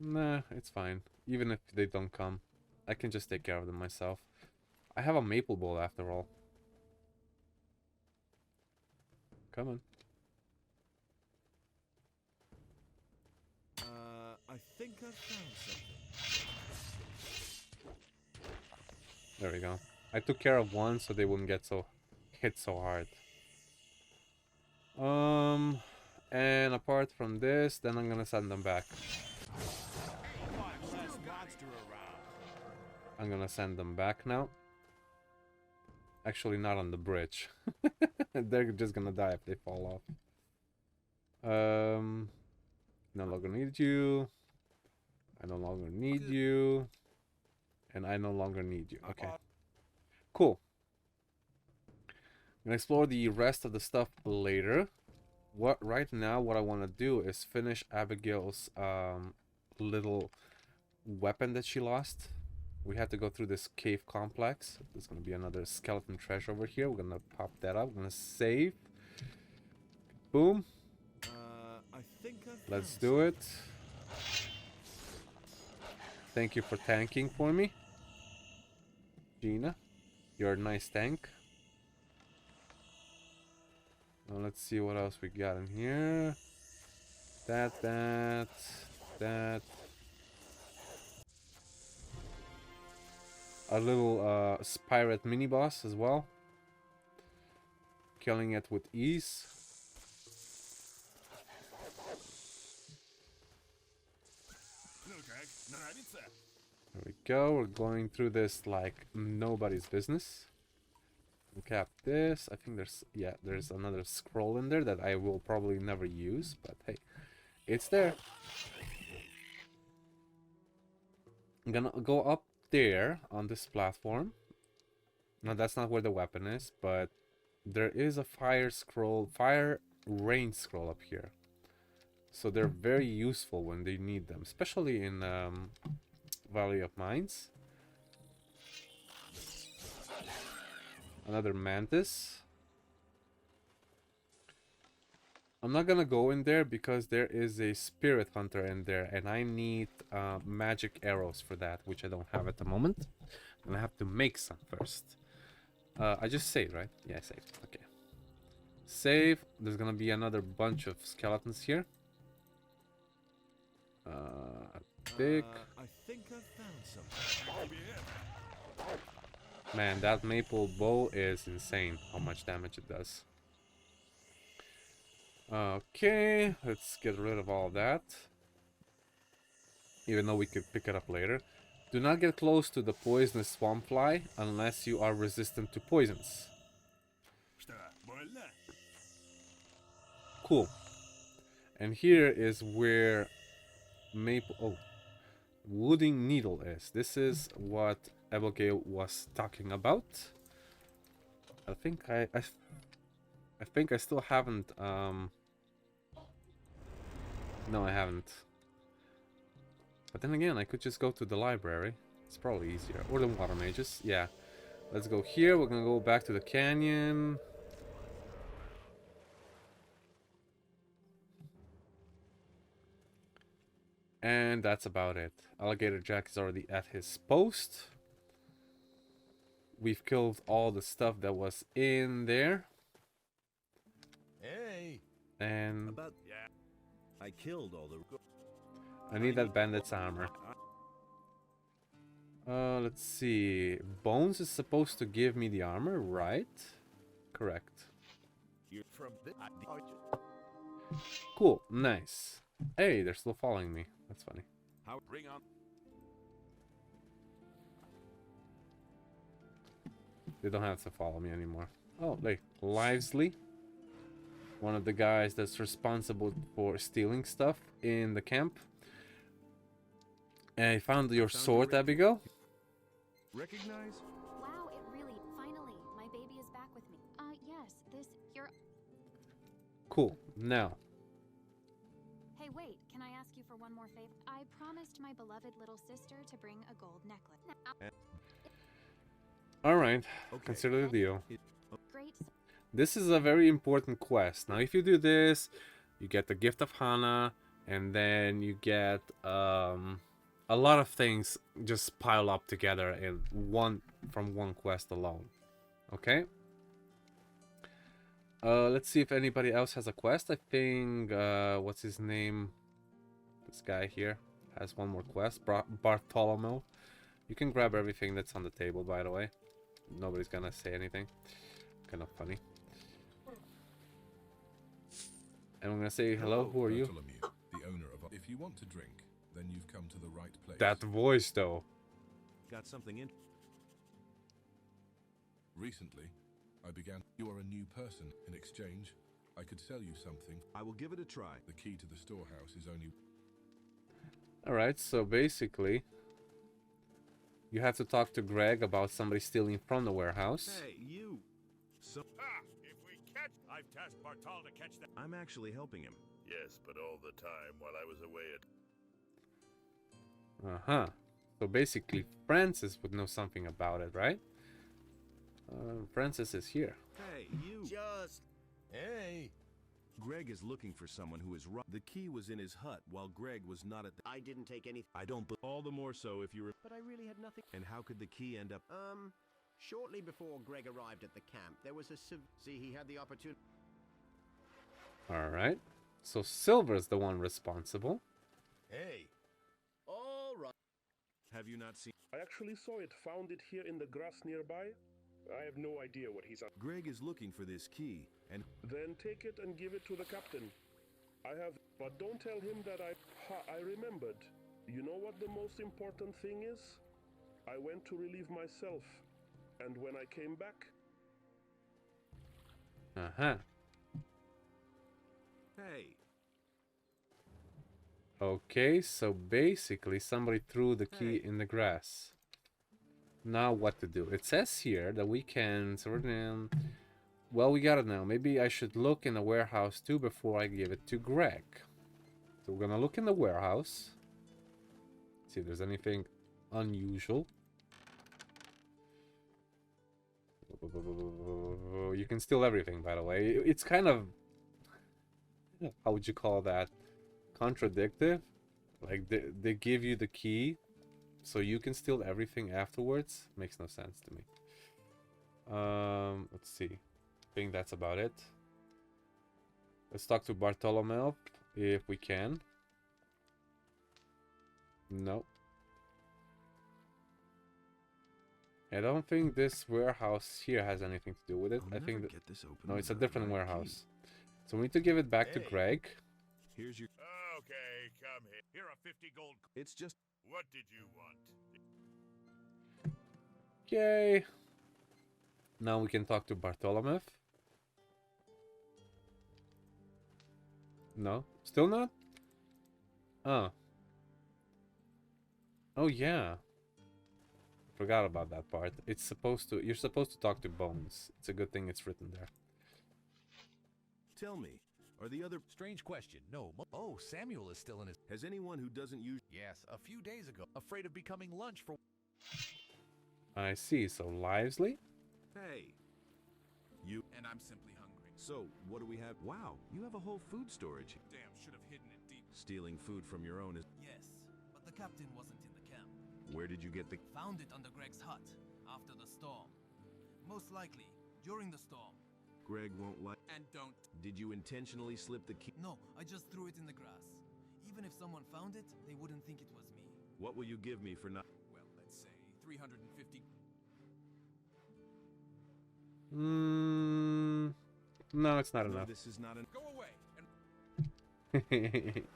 Nah, it's fine. Even if they don't come, I can just take care of them myself. I have a maple bowl after all. Come on. I think I found something. There we go. I took care of 1 so they wouldn't get hit so hard. And apart from this, then I'm gonna send them back. I'm gonna send them back now. Actually, not on the bridge. They're just gonna die if they fall off. No longer need you. I no longer need you. And I no longer need you. Okay. Cool. I'm gonna explore the rest of the stuff later. Right now, what I want to do is finish Abigail's little weapon that she lost. We have to go through this cave complex. There's going to be another skeleton treasure over here. We're going to pop that up. We're going to save. Boom. I think Let's do it. Thank you for tanking for me, Gina. You're a nice tank. Now let's see what else we got in here. That. A little pirate mini boss as well. Killing it with ease. There we go. We're going through this like nobody's business. Cap this. I think there's another scroll in there that I will probably never use, but hey, it's there. I'm gonna go up there on this platform. Now that's not where the weapon is, but there is a fire rain scroll up here. So they're very useful when they need them, especially in Valley of Mines. Another mantis. I'm not gonna go in there because there is a spirit hunter in there and I need magic arrows for that, which I don't have at the moment. And I have to make some first. I just saved, right? Yeah, I saved. Okay. Save. There's gonna be another bunch of skeletons here. Thick. I think I found something. Man, that maple bow is insane how much damage it does. Okay, let's get rid of all that. Even though we could pick it up later. Do not get close to the poisonous swamp fly unless you are resistant to poisons. Cool. And here is where Wooding Needle is. This is what Abigail was talking about. I think I still haven't no, I haven't. But then again, I could just go to the library. It's probably easier. Or the Water Mages. Yeah. Let's go here. We're gonna go back to the canyon. And that's about it. Alligator Jack is already at his post. We've killed all the stuff that was in there. Hey. And I killed all the. I need that bandit's armor. Let's see. Bones is supposed to give me the armor, right? Correct. You're from Cool, nice. Hey, they're still following me. That's funny. How bring on? They don't have to follow me anymore. Oh, like Livesley, one of the guys that's responsible for stealing stuff in the camp. And I found your sword, Abigail. Recognize? Wow, it really, finally, my baby is back with me. Yes, you're... Cool, now. Hey, wait, can I ask you for one more favor? I promised my beloved little sister to bring a gold necklace. Alright, consider the deal. Great. This is a very important quest. Now, if you do this, you get the Gift of Hana, and then you get a lot of things just pile up together in from one quest alone. Okay? Let's see if anybody else has a quest. I think, what's his name? This guy here has one more quest. Bartholomew. You can grab everything that's on the table, by the way. Nobody's gonna say anything. Kind of funny. And I'm gonna say hello. Who are you? The owner of. If you want to drink, then you've come to the right place. That voice, though. Got something in. Recently, I began. You are a new person. In exchange, I could sell you something. I will give it a try. The key to the storehouse is only. Alright, so basically, you have to talk to Greg about somebody stealing from the warehouse. Hey, you. So. If we catch, I've tasked Bartal to catch that. I'm actually helping him. Yes, but all the time while I was away at. Uh-huh. So basically, Francis would know something about it, right? Francis is here. Hey, you. Just. Hey. Greg is looking for someone who is right. The key was in his hut while Greg was not at the. I didn't take any. I don't. All the more so if you were. But I really had nothing. And how could the key end up? Shortly before Greg arrived at the camp, there was a see, he had the opportunity. Alright. So Silver's the one responsible. Hey. All right. Have you not seen? I actually saw it, found it here in the grass nearby. I have no idea what he's on. Greg is looking for this key, and then take it and give it to the captain. I have, but don't tell him that I remembered. You know what the most important thing is? I went to relieve myself, and when I came back. Uh-huh. Hey. Okay, so basically somebody threw the key in the grass. Now what to do? It says here that we can sort of. Well, we got it now. Maybe I should look in the warehouse too before I give it to Greg. So we're gonna look in the warehouse. See if there's anything unusual. You can steal everything, by the way. It's kind of, how would you call that? Contradictive. Like they give you the key, so you can steal everything afterwards. Makes no sense to me. Let's see. I think that's about it. Let's talk to Bartholomew if we can. No. I don't think this warehouse here has anything to do with it. I think that, no, it's a different warehouse. So we need to give it back to Greg. Here's your. Okay, come here. Here are 50 gold. It's just. What did you want? Okay. Now we can talk to Bartholomew. No, still not. Oh. Oh yeah. Forgot about that part. It's supposed to. You're supposed to talk to Bones. It's a good thing it's written there. Tell me, are the other. Strange question. No. Oh, Samuel is still in his. Has anyone who doesn't use. Yes, a few days ago. Afraid of becoming lunch for. I see. So Lively. Hey. You. And I'm simply hungry. So, what do we have? Wow, you have a whole food storage. Damn, should have hidden it deep. Stealing food from your own is. Yes, but the captain wasn't in the camp. Where did you get the. Found it under Greg's hut after the storm. Most likely during the storm. Greg won't like. And don't. Did you intentionally slip the key? No, I just threw it in the grass. Even if someone found it, they wouldn't think it was me. What will you give me for not? Well, let's say 350. No, it's not No, enough. this is not an. Go away. And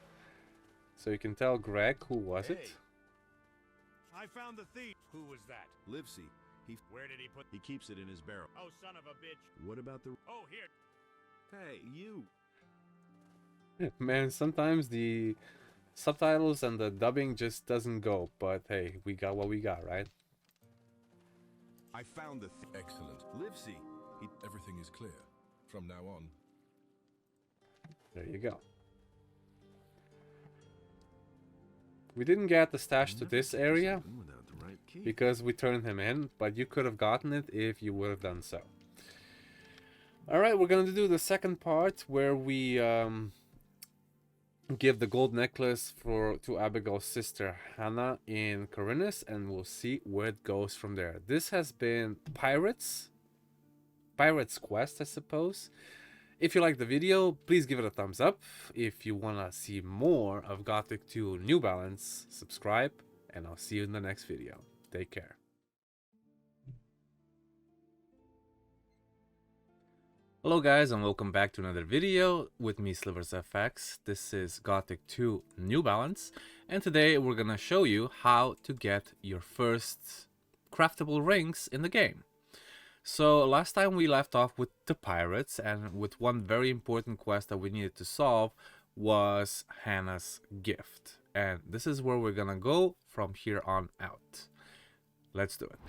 So you can tell Greg who was it. I found the thief. Who was that? Livesey. Where did he put? He keeps it in his barrel. Oh, son of a bitch. What about the? Oh, here. Hey, you. Man, sometimes the subtitles and the dubbing just doesn't go. But hey, we got what we got, right? I found the. Excellent. Livesey. Everything is clear from now on. There you go. We didn't get the stash to this area Without the right key. because we turned him in, but you could have gotten it if you would have done so. Alright, we're going to do the second part where we give the gold necklace to Abigail's sister Hannah in Khorinis, and we'll see where it goes from there. This has been Pirates Quest, I suppose. If you like the video, please give it a thumbs up. If you want to see more of Gothic 2 New Balance, subscribe, and I'll see you in the next video. Take care. Hello guys, and welcome back to another video with me, SliversFX. This is Gothic 2 New Balance, and today we're gonna show you how to get your first craftable rings in the game. So last time we left off with the pirates, and with one very important quest that we needed to solve was Hannah's gift. And this is where we're gonna go from here on out. Let's do it.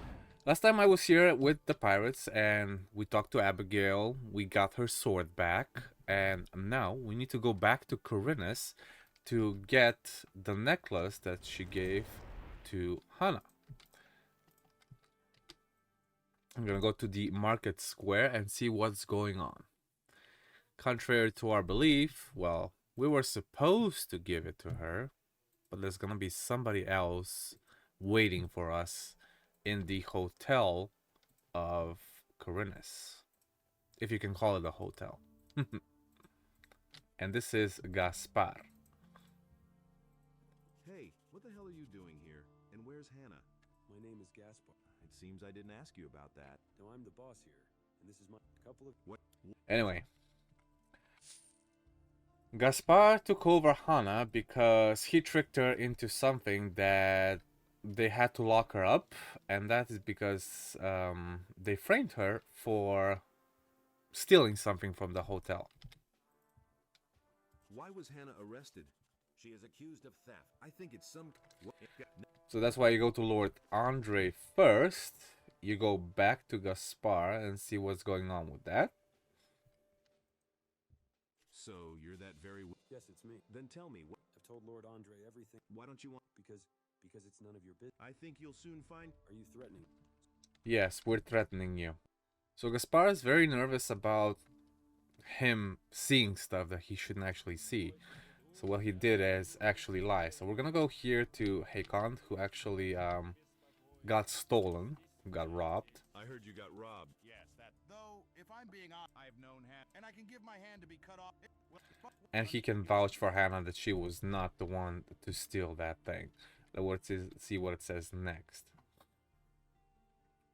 Last time I was here with the pirates and we talked to Abigail, we got her sword back, and now we need to go back to Khorinis to get the necklace that she gave to Hannah. I'm gonna go to the market square and see what's going on. Contrary to our belief, well, we were supposed to give it to her, but there's gonna be somebody else waiting for us in the hotel of Khorinis, if you can call it a hotel. And this is Gaspar. Hey, what the hell are you doing here? And where's Hannah? My name is Gaspar. It seems I didn't ask you about that. No, I'm the boss here, and this is my couple of. What? Anyway, Gaspar took over Hannah because he tricked her into something that they had to lock her up, and that is because they framed her for stealing something from the hotel. Why was Hannah arrested? She is accused of theft. I think it's some. So that's why you go to Lord Andre first. You go back to Gaspar and see what's going on with that. So you're that very. Yes, it's me. Then tell me what. I've told Lord Andre everything. Why don't you want? Because it's none of your business. I think you'll soon find. Are you threatening? Yes, we're threatening you. So Gaspar is very nervous about him seeing stuff that he shouldn't actually see. So what he did is actually lie. So we're gonna go here to Hakon, who actually got stolen, got robbed. I heard you got robbed. Yes, that. Though, if I'm being honest, I've known Hannah, and I can give my hand to be cut off. And he can vouch for Hannah that she was not the one to steal that thing. Let's see what it says next.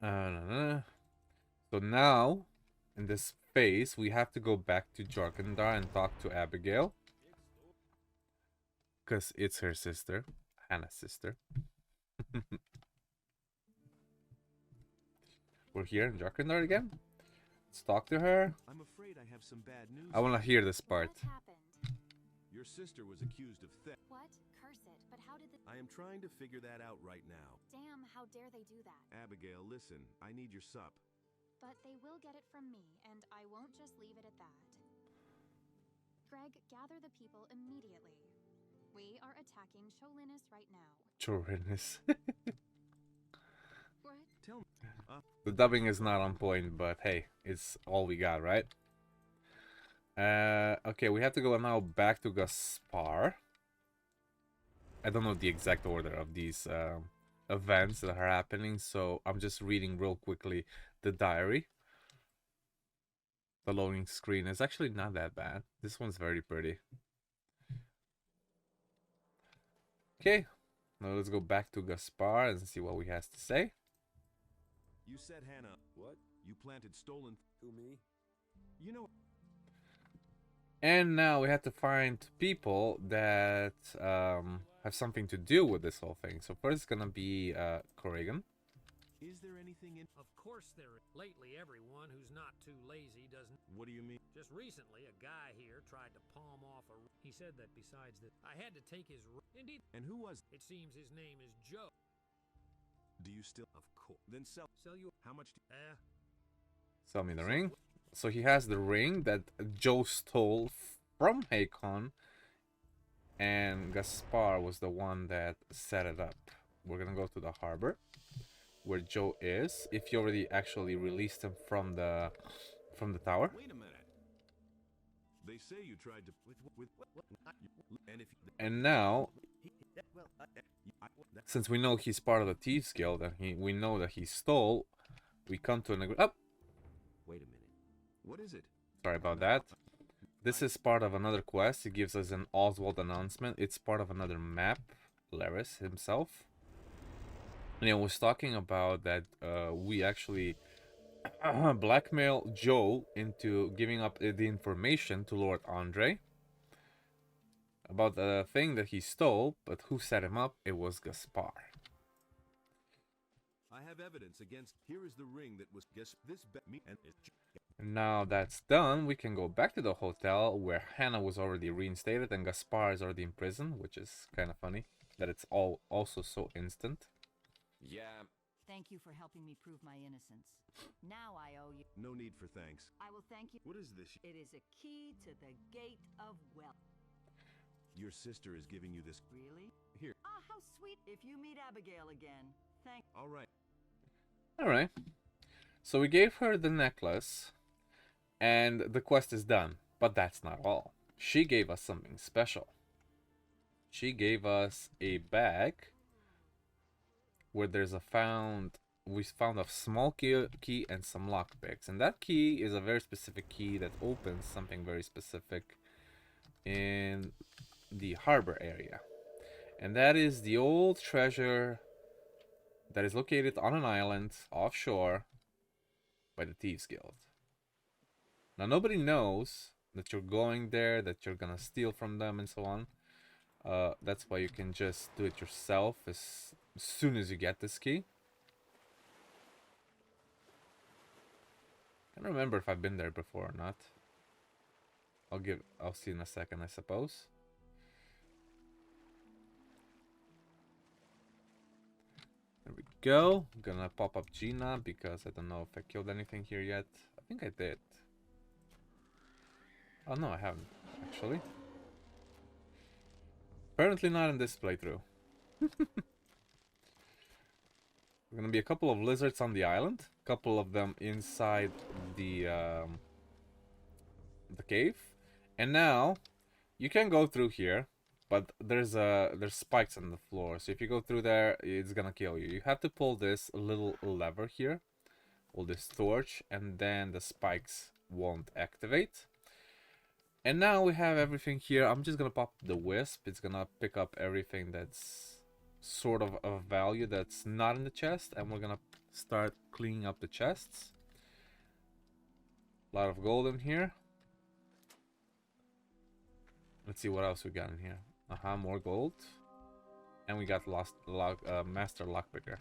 So now, in this phase, we have to go back to Jharkendar and talk to Abigail. Because it's her sister. Hannah's sister. We're here in Jharkendar again. Let's talk to her. I'm afraid I have some bad news. I want to hear this part. Your sister was accused of theft. What? Curse it. But how did the... I am trying to figure that out right now. Damn, how dare they do that? Abigail, listen. I need your sup. But they will get it from me, and I won't just leave it at that. Greg, gather the people immediately. We are attacking Khorinis right now. Khorinis. What? Tell me. The dubbing is not on point, but hey, it's all we got, right? Okay, we have to go now back to Gaspar. I don't know the exact order of these events that are happening, so I'm just reading real quickly the diary. The loading screen is actually not that bad. This one's very pretty. Okay, now let's go back to Gaspar and see what he has to say. You said Hannah. What? You planted stolen. Who, me? You know. And now we have to find people that have something to do with this whole thing. So first it's gonna be Corrigan. Is there anything in? Of course there is. Lately, everyone who's not too lazy doesn't. What do you mean? Just recently, a guy here tried to palm off a... He said that besides that, I had to take his... Indeed. And who was? It seems his name is Joe. Do you still? Of course. Then sell. Sell you... How much? Sell me the ring. So he has the ring that Joe stole from Hakon, and Gaspar was the one that set it up. We're gonna go to the harbor where Joe is. If you already actually released him from the tower. Wait a minute. They say you tried to And now, since we know he's part of the Thieves Guild and we know that he stole, we come to an agreement. Oh! Wait a minute. What is it? Sorry about that. This is part of another quest. It gives us an Oswald announcement. It's part of another map. Laris himself. And he was talking about that we actually blackmail Joe into giving up the information to Lord Andre about the thing that he stole, but who set him up? It was Gaspar. I have evidence against. Here is the ring that was guess this me and Now that's done, we can go back to the hotel where Hannah was already reinstated and Gaspar is already in prison, which is kind of funny that it's all also so instant. Yeah. Thank you for helping me prove my innocence. Now I owe you. No need for thanks. I will thank you. What is this? It is a key to the gate of wealth. Your sister is giving you this. Really? Here. Ah, how sweet. If you meet Abigail again, thank. All right. Alright. So we gave her the necklace and the quest is done. But that's not all. She gave us something special. She gave us a bag where there's a we found a small key and some lockpicks, and that key is a very specific key that opens something very specific in the harbor area, and that is the old treasure that is located on an island offshore by the Thieves Guild. Now nobody knows that you're going there, that you're gonna steal from them and so on. That's why you can just do it yourself as soon as you get this key. I can't remember if I've been there before or not. I'll see in a second, I suppose. There we go. I'm gonna pop up Gina because I don't know if I killed anything here yet. I think I did. Oh no, I haven't actually. Apparently not in this playthrough. We're gonna be a couple of lizards on the island, a couple of them inside the cave, and now you can go through here, but there's spikes on the floor. So if you go through there, it's gonna kill you. You have to pull this little lever here, pull this torch, and then the spikes won't activate. And now we have everything here. I'm just gonna pop the wisp. It's gonna pick up everything that's sort of value that's not in the chest, and we're gonna start cleaning up the chests. A lot of gold in here. Let's see what else we got in here. More gold. And we got Master Lockpicker.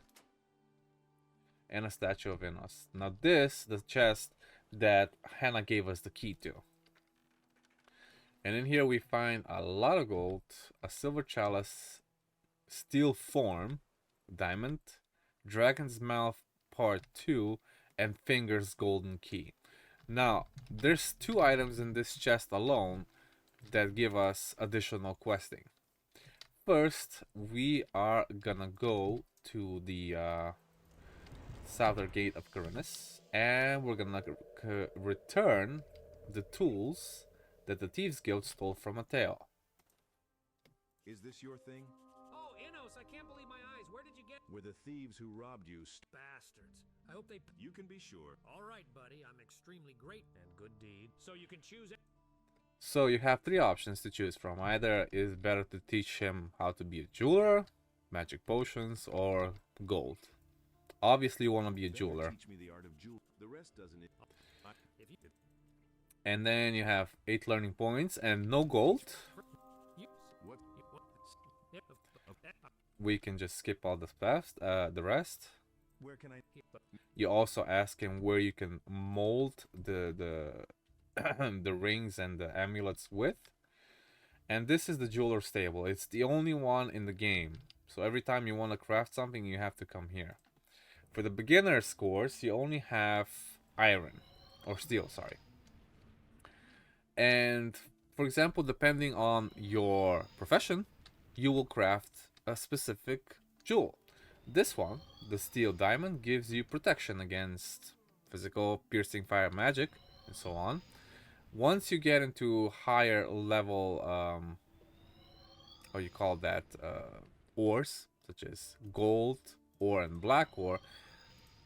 And a statue of Innos. Now this, the chest that Hannah gave us the key to. And in here we find a lot of gold, a silver chalice, steel form, diamond, dragon's mouth part 2, and fingers golden key. Now, there's 2 items in this chest alone that give us additional questing. First, we are gonna go to the southern gate of Khorinis, and we're gonna return the tools that the Thieves Guild stole from Mateo. Is this your thing? Oh, Innos, I can't believe my eyes. Where did you get? Were the thieves who robbed you Bastards. I hope they... You can be sure. All right, buddy. I'm extremely great and good deed. So you can choose it. So you have 3 options to choose from. Either it's better to teach him how to be a jeweler, magic potions, or gold. Obviously you want to be a jeweler. Teach me the art of jewel. The rest doesn't it? If you did. And then you have 8 learning points and no gold. What? We can just skip all the rest. Where can I? You also ask him where you can mold the the rings and the amulets with. And this is the jeweler's table. It's the only one in the game. So every time you want to craft something, you have to come here. For the beginner's course, you only have iron or steel, sorry. And for example, depending on your profession, you will craft a specific jewel. This one, the steel diamond, gives you protection against physical, piercing fire magic, and so on. Once you get into higher level, how you call that, ores, such as gold, ore, and black ore,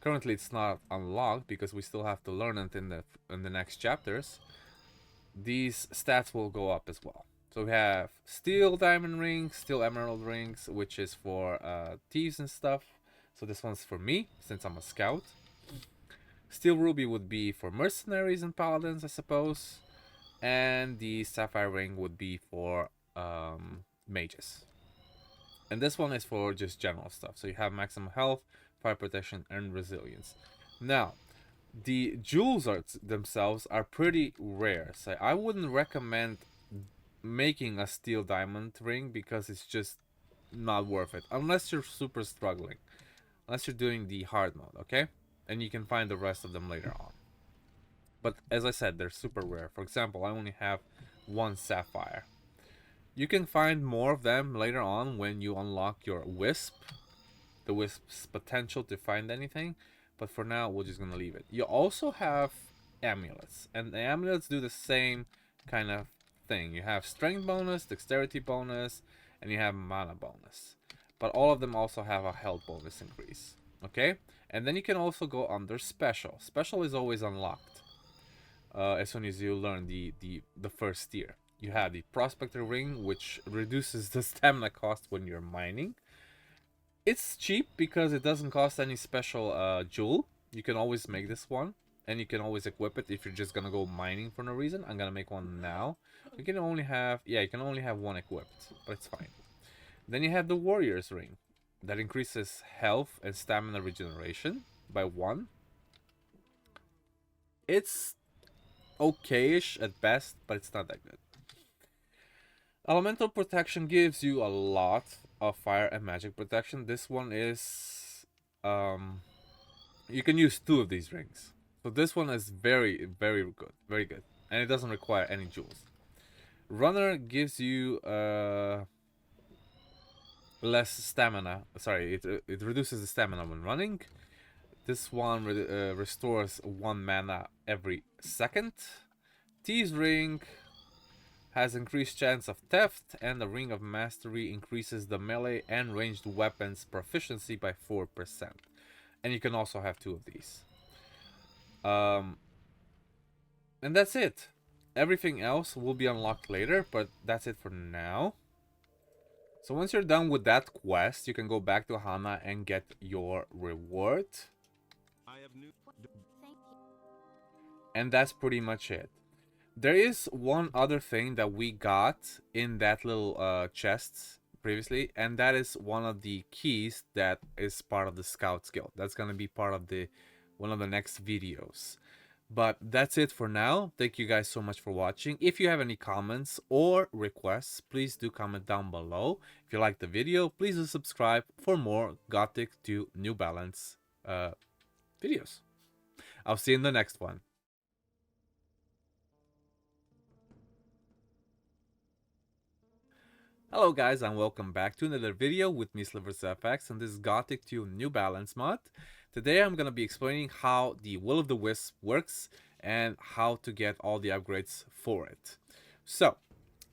currently it's not unlocked because we still have to learn it in the next chapters. These stats will go up as well. So we have steel diamond rings, steel emerald rings, which is for thieves and stuff. So this one's for me, since I'm a scout. Steel ruby would be for mercenaries and paladins, I suppose. And the sapphire ring would be for mages. And this one is for just general stuff. So you have maximum health, fire protection, and resilience. Now, the jewels themselves are pretty rare. So I wouldn't recommend making a steel diamond ring because it's just not worth it. Unless you're super struggling. Unless you're doing the hard mode, okay? And you can find the rest of them later on. But as I said, they're super rare. For example, I only have 1 sapphire. You can find more of them later on when you unlock your wisp. The wisp's potential to find anything. But for now, we're just gonna leave it. You also have amulets. And the amulets do the same kind of thing. You have strength bonus, dexterity bonus, and you have mana bonus. But all of them also have a health bonus increase. Okay? And then you can also go under special. Special is always unlocked as soon as you learn the first tier. You have the prospector ring, which reduces the stamina cost when you're mining. It's cheap because it doesn't cost any special jewel. You can always make this one, and you can always equip it if you're just gonna go mining for no reason. I'm gonna make one now. You can only have 1 equipped, but it's fine. Then you have the warrior's ring that increases health and stamina regeneration by 1. It's okay-ish at best, but it's not that good. Elemental protection gives you a lot of fire and magic protection. This one is you can use 2 of these rings. So this one is very, very good, very good, and it doesn't require any jewels. Runner gives you less stamina. Sorry, it reduces the stamina when running. This one restores 1 mana every second. Thieves ring has increased chance of theft, and the ring of mastery increases the melee and ranged weapons proficiency by 4%. And you can also have 2 of these. And that's it. Everything else will be unlocked later, but that's it for now. So once you're done with that quest, you can go back to Hana and get your reward. I have new. And that's pretty much it. There is one other thing that we got in that little chest previously, and that is one of the keys that is part of the Scouts Guild. That's gonna be part of the one of the next videos. But that's it for now. Thank you guys so much for watching. If you have any comments or requests, please do comment down below. If you like the video, please do subscribe for more Gothic to New Balance videos. I'll see you in the next one. Hello guys, and welcome back to another video with me, SliversFX, and this is Gothic to New Balance mod. Today I'm going to be explaining how the Will of the Wisp works and how to get all the upgrades for it. So,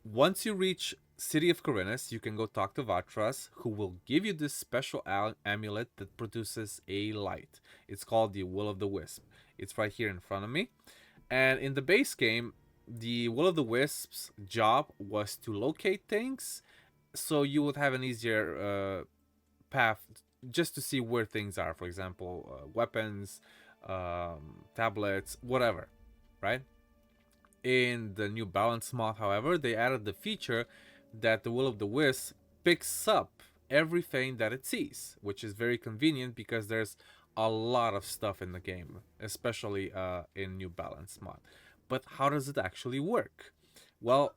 once you reach City of Khorinis, you can go talk to Vatras, who will give you this special amulet that produces a light. It's called the Will of the Wisp. It's right here in front of me. And in the base game, the Will of the Wisp's job was to locate things, so you would have an easier path just to see where things are. For example, weapons, tablets, whatever, right? In the New Balance mod, however, they added the feature that the Will of the Wisp picks up everything that it sees, which is very convenient because there's a lot of stuff in the game, especially in New Balance mod. But how does it actually work? Well,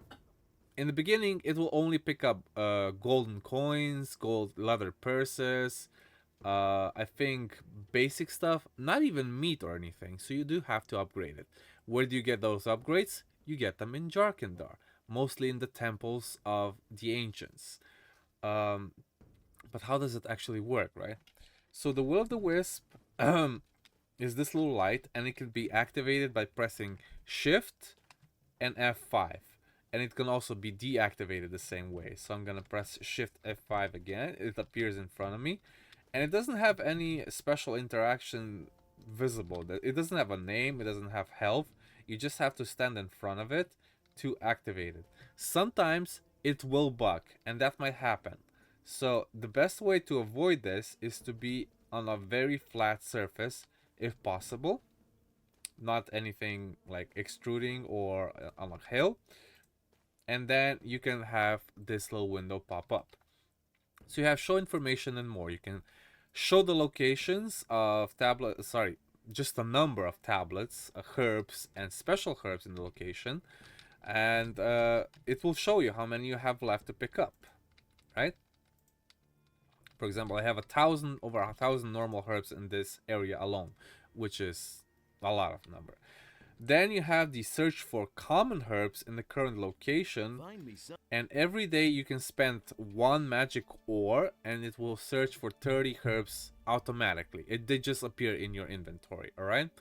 in the beginning, it will only pick up golden coins, gold leather purses, I think basic stuff, not even meat or anything, so you do have to upgrade it. Where do you get those upgrades? You get them in Jharkendar, mostly in the temples of the ancients. But how does it actually work, right? So the Will of the Wisp is this little light, and it can be activated by pressing Shift and F5. And it can also be deactivated the same way. So I'm going to press Shift F5 again. It appears in front of me. And it doesn't have any special interaction visible. It doesn't have a name. It doesn't have health. You just have to stand in front of it to activate it. Sometimes it will bug, and that might happen. So the best way to avoid this is to be on a very flat surface if possible. Not anything like extruding or on a hill. And then you can have this little window pop up. So you have show information and more. You can show the locations of just the number of tablets, herbs, and special herbs in the location. And it will show you how many you have left to pick up, right? For example, I have over 1,000 normal herbs in this area alone, which is a lot of number. Then you have the search for common herbs in the current location, and every day you can spend 1 magic ore and it will search for 30 herbs automatically. They just appear in your inventory, alright?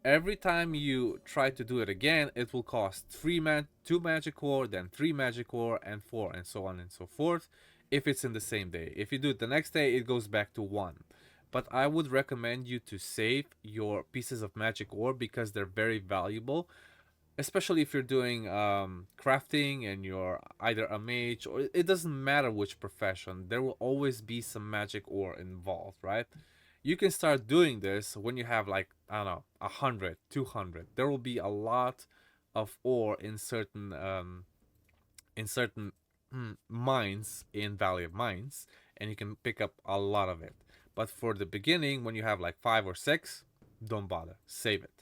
Every time you try to do it again, it will cost 2 magic ore, then 3 magic ore, and 4, and so on and so forth, if it's in the same day. If you do it the next day, it goes back to 1. But I would recommend you to save your pieces of magic ore because they're very valuable. Especially if you're doing crafting and you're either a mage or it doesn't matter which profession. There will always be some magic ore involved, right? You can start doing this when you have like, I don't know, 100, 200. There will be a lot of ore in certain mines in Valley of Mines. And you can pick up a lot of it. But for the beginning, when you have like 5 or 6, don't bother. Save it.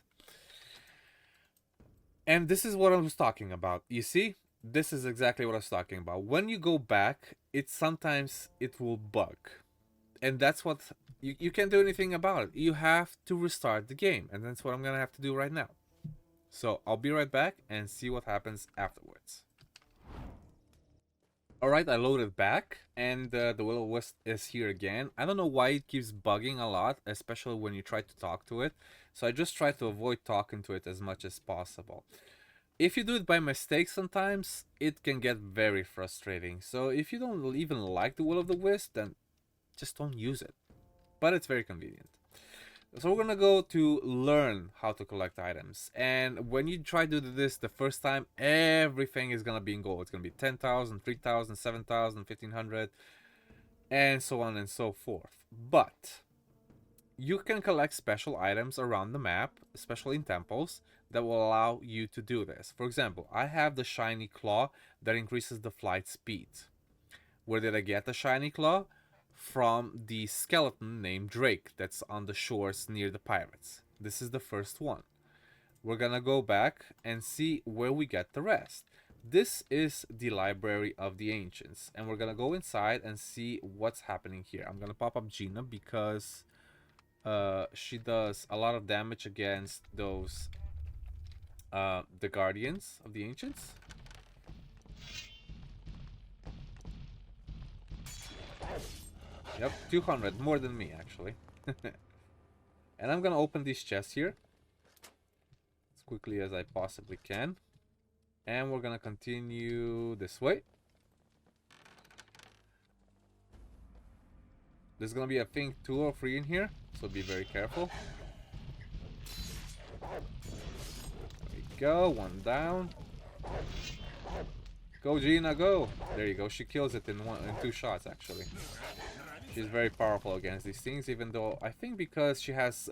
And this is what I was talking about. You see? This is exactly what I was talking about. When you go back, sometimes it will bug. And that's what... You can't do anything about it. You have to restart the game. And that's what I'm going to have to do right now. So I'll be right back and see what happens afterwards. Alright, I loaded back, and the Will O The Wisp is here again. I don't know why it keeps bugging a lot, especially when you try to talk to it. So I just try to avoid talking to it as much as possible. If you do it by mistake sometimes, it can get very frustrating. So if you don't even like the Will O The Wisp, then just don't use it. But it's very convenient. So we're gonna go to learn how to collect items, and when you try to do this the first time, everything is gonna be in gold. It's gonna be 10,000, 3,000, 7,000, 1,500, and so on and so forth. But you can collect special items around the map, especially in temples, that will allow you to do this. For example, I have the shiny claw that increases the flight speed. Where did I get the shiny claw? From the skeleton named Drake that's on the shores near the pirates. This is the first one. We're gonna go back and see where we get the rest. This is the Library of the Ancients, and we're gonna go inside and see what's happening here. I'm gonna pop up Gina because she does a lot of damage against those the Guardians of the Ancients. Yep, 200, more than me actually. And I'm gonna open these chests here as quickly as I possibly can. And we're gonna continue this way. There's gonna be, I think, 2 or 3 in here, so be very careful. There we go, 1 down. Go Gina, go! There you go, she kills it in 2 shots actually. She's very powerful against these things, even though I think because she has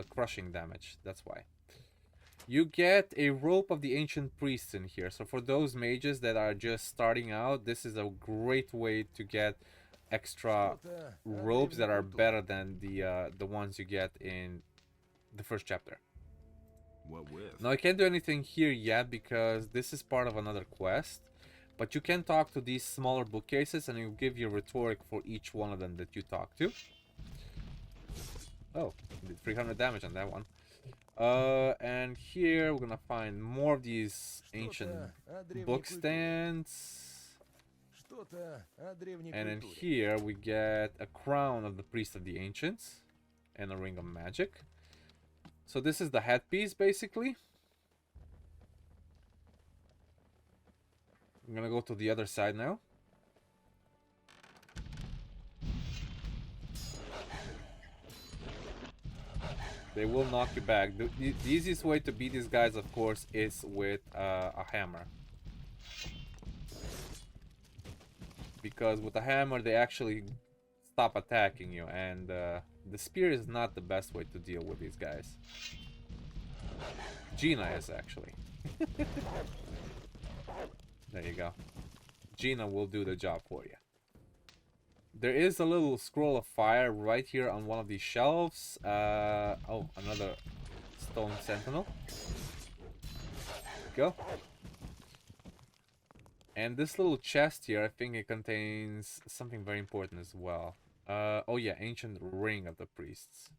crushing damage, that's why. You get a rope of the ancient priests in here. So for those mages that are just starting out, this is a great way to get extra ropes that are better than the ones you get in the first chapter. What with? Now I can't do anything here yet because this is part of another quest. But you can talk to these smaller bookcases and it will give you rhetoric for each one of them that you talk to. Oh, did 300 damage on that one. And here we're gonna find more of these ancient book stands. And in here we get a crown of the priest of the ancients and a ring of magic. So this is the headpiece basically. I'm gonna go to the other side now. They will knock you back. The easiest way to beat these guys, of course, is with a hammer. Because with a hammer, they actually stop attacking you. And the spear is not the best way to deal with these guys. Gina is, actually. There you go. Gina will do the job for you. There is a little scroll of fire right here on one of these shelves. Oh, another stone sentinel. There we go. And this little chest here, I think it contains something very important as well. Oh yeah, ancient ring of the priests.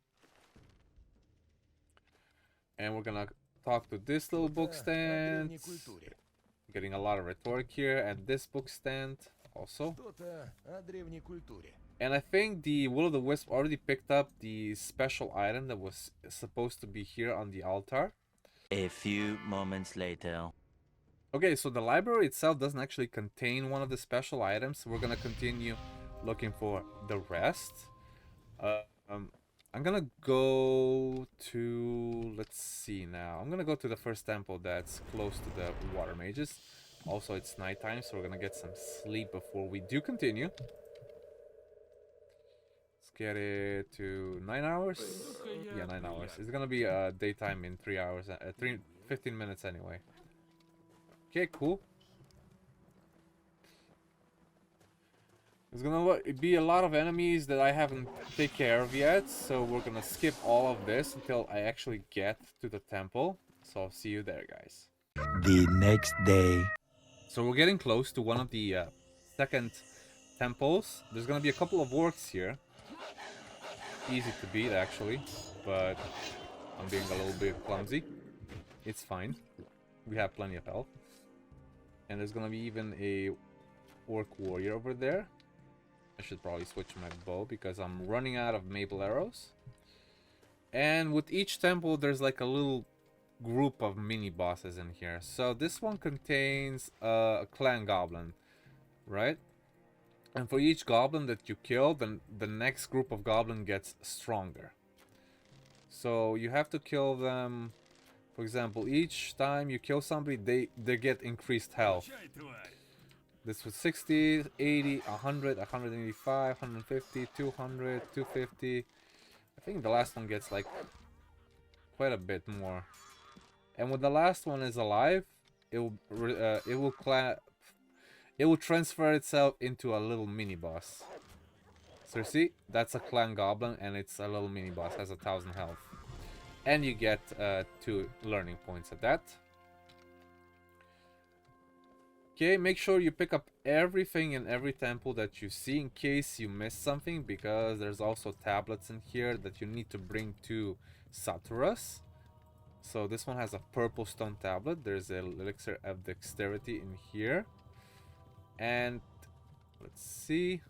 And we're gonna talk to this little book stand. Getting a lot of rhetoric here, and this book stand also. And I think the Will O The Wisp already picked up the special item that was supposed to be here on the altar. A few moments later. Okay, so the library itself doesn't actually contain one of the special items. We're gonna continue looking for the rest. I'm gonna go to, let's see now. I'm gonna go to the first temple that's close to the Water Mages. Also, it's nighttime, so we're gonna get some sleep before we do continue. Let's get it to 9 hours. Yeah, 9 hours. It's gonna be daytime in 3 hours, 15 minutes anyway. Okay, cool. There's gonna be a lot of enemies that I haven't taken care of yet, so we're gonna skip all of this until I actually get to the temple. So I'll see you there, guys. The next day. So we're getting close to one of the second temples. There's gonna be a couple of orcs here. Easy to beat, actually, but I'm being a little bit clumsy. It's fine. We have plenty of health. And there's gonna be even a orc warrior over there. I should probably switch my bow because I'm running out of maple arrows. And with each temple, there's like a little group of mini bosses in here. So this one contains a clan goblin, right? And for each goblin that you kill, then the next group of goblin gets stronger. So you have to kill them. For example, each time you kill somebody, they get increased health. This was 60, 80, 100, 185, 150, 200, 250. I think the last one gets like quite a bit more. And when the last one is alive, it will transfer itself into a little mini boss. So you see, that's a clan goblin, and it's a little mini boss, has 1,000 health, and you get 2 learning points at that. Okay, make sure you pick up everything in every temple that you see in case you miss something, because there's also tablets in here that you need to bring to Saturas. So this one has a purple stone tablet. There's an elixir of dexterity in here. And let's see.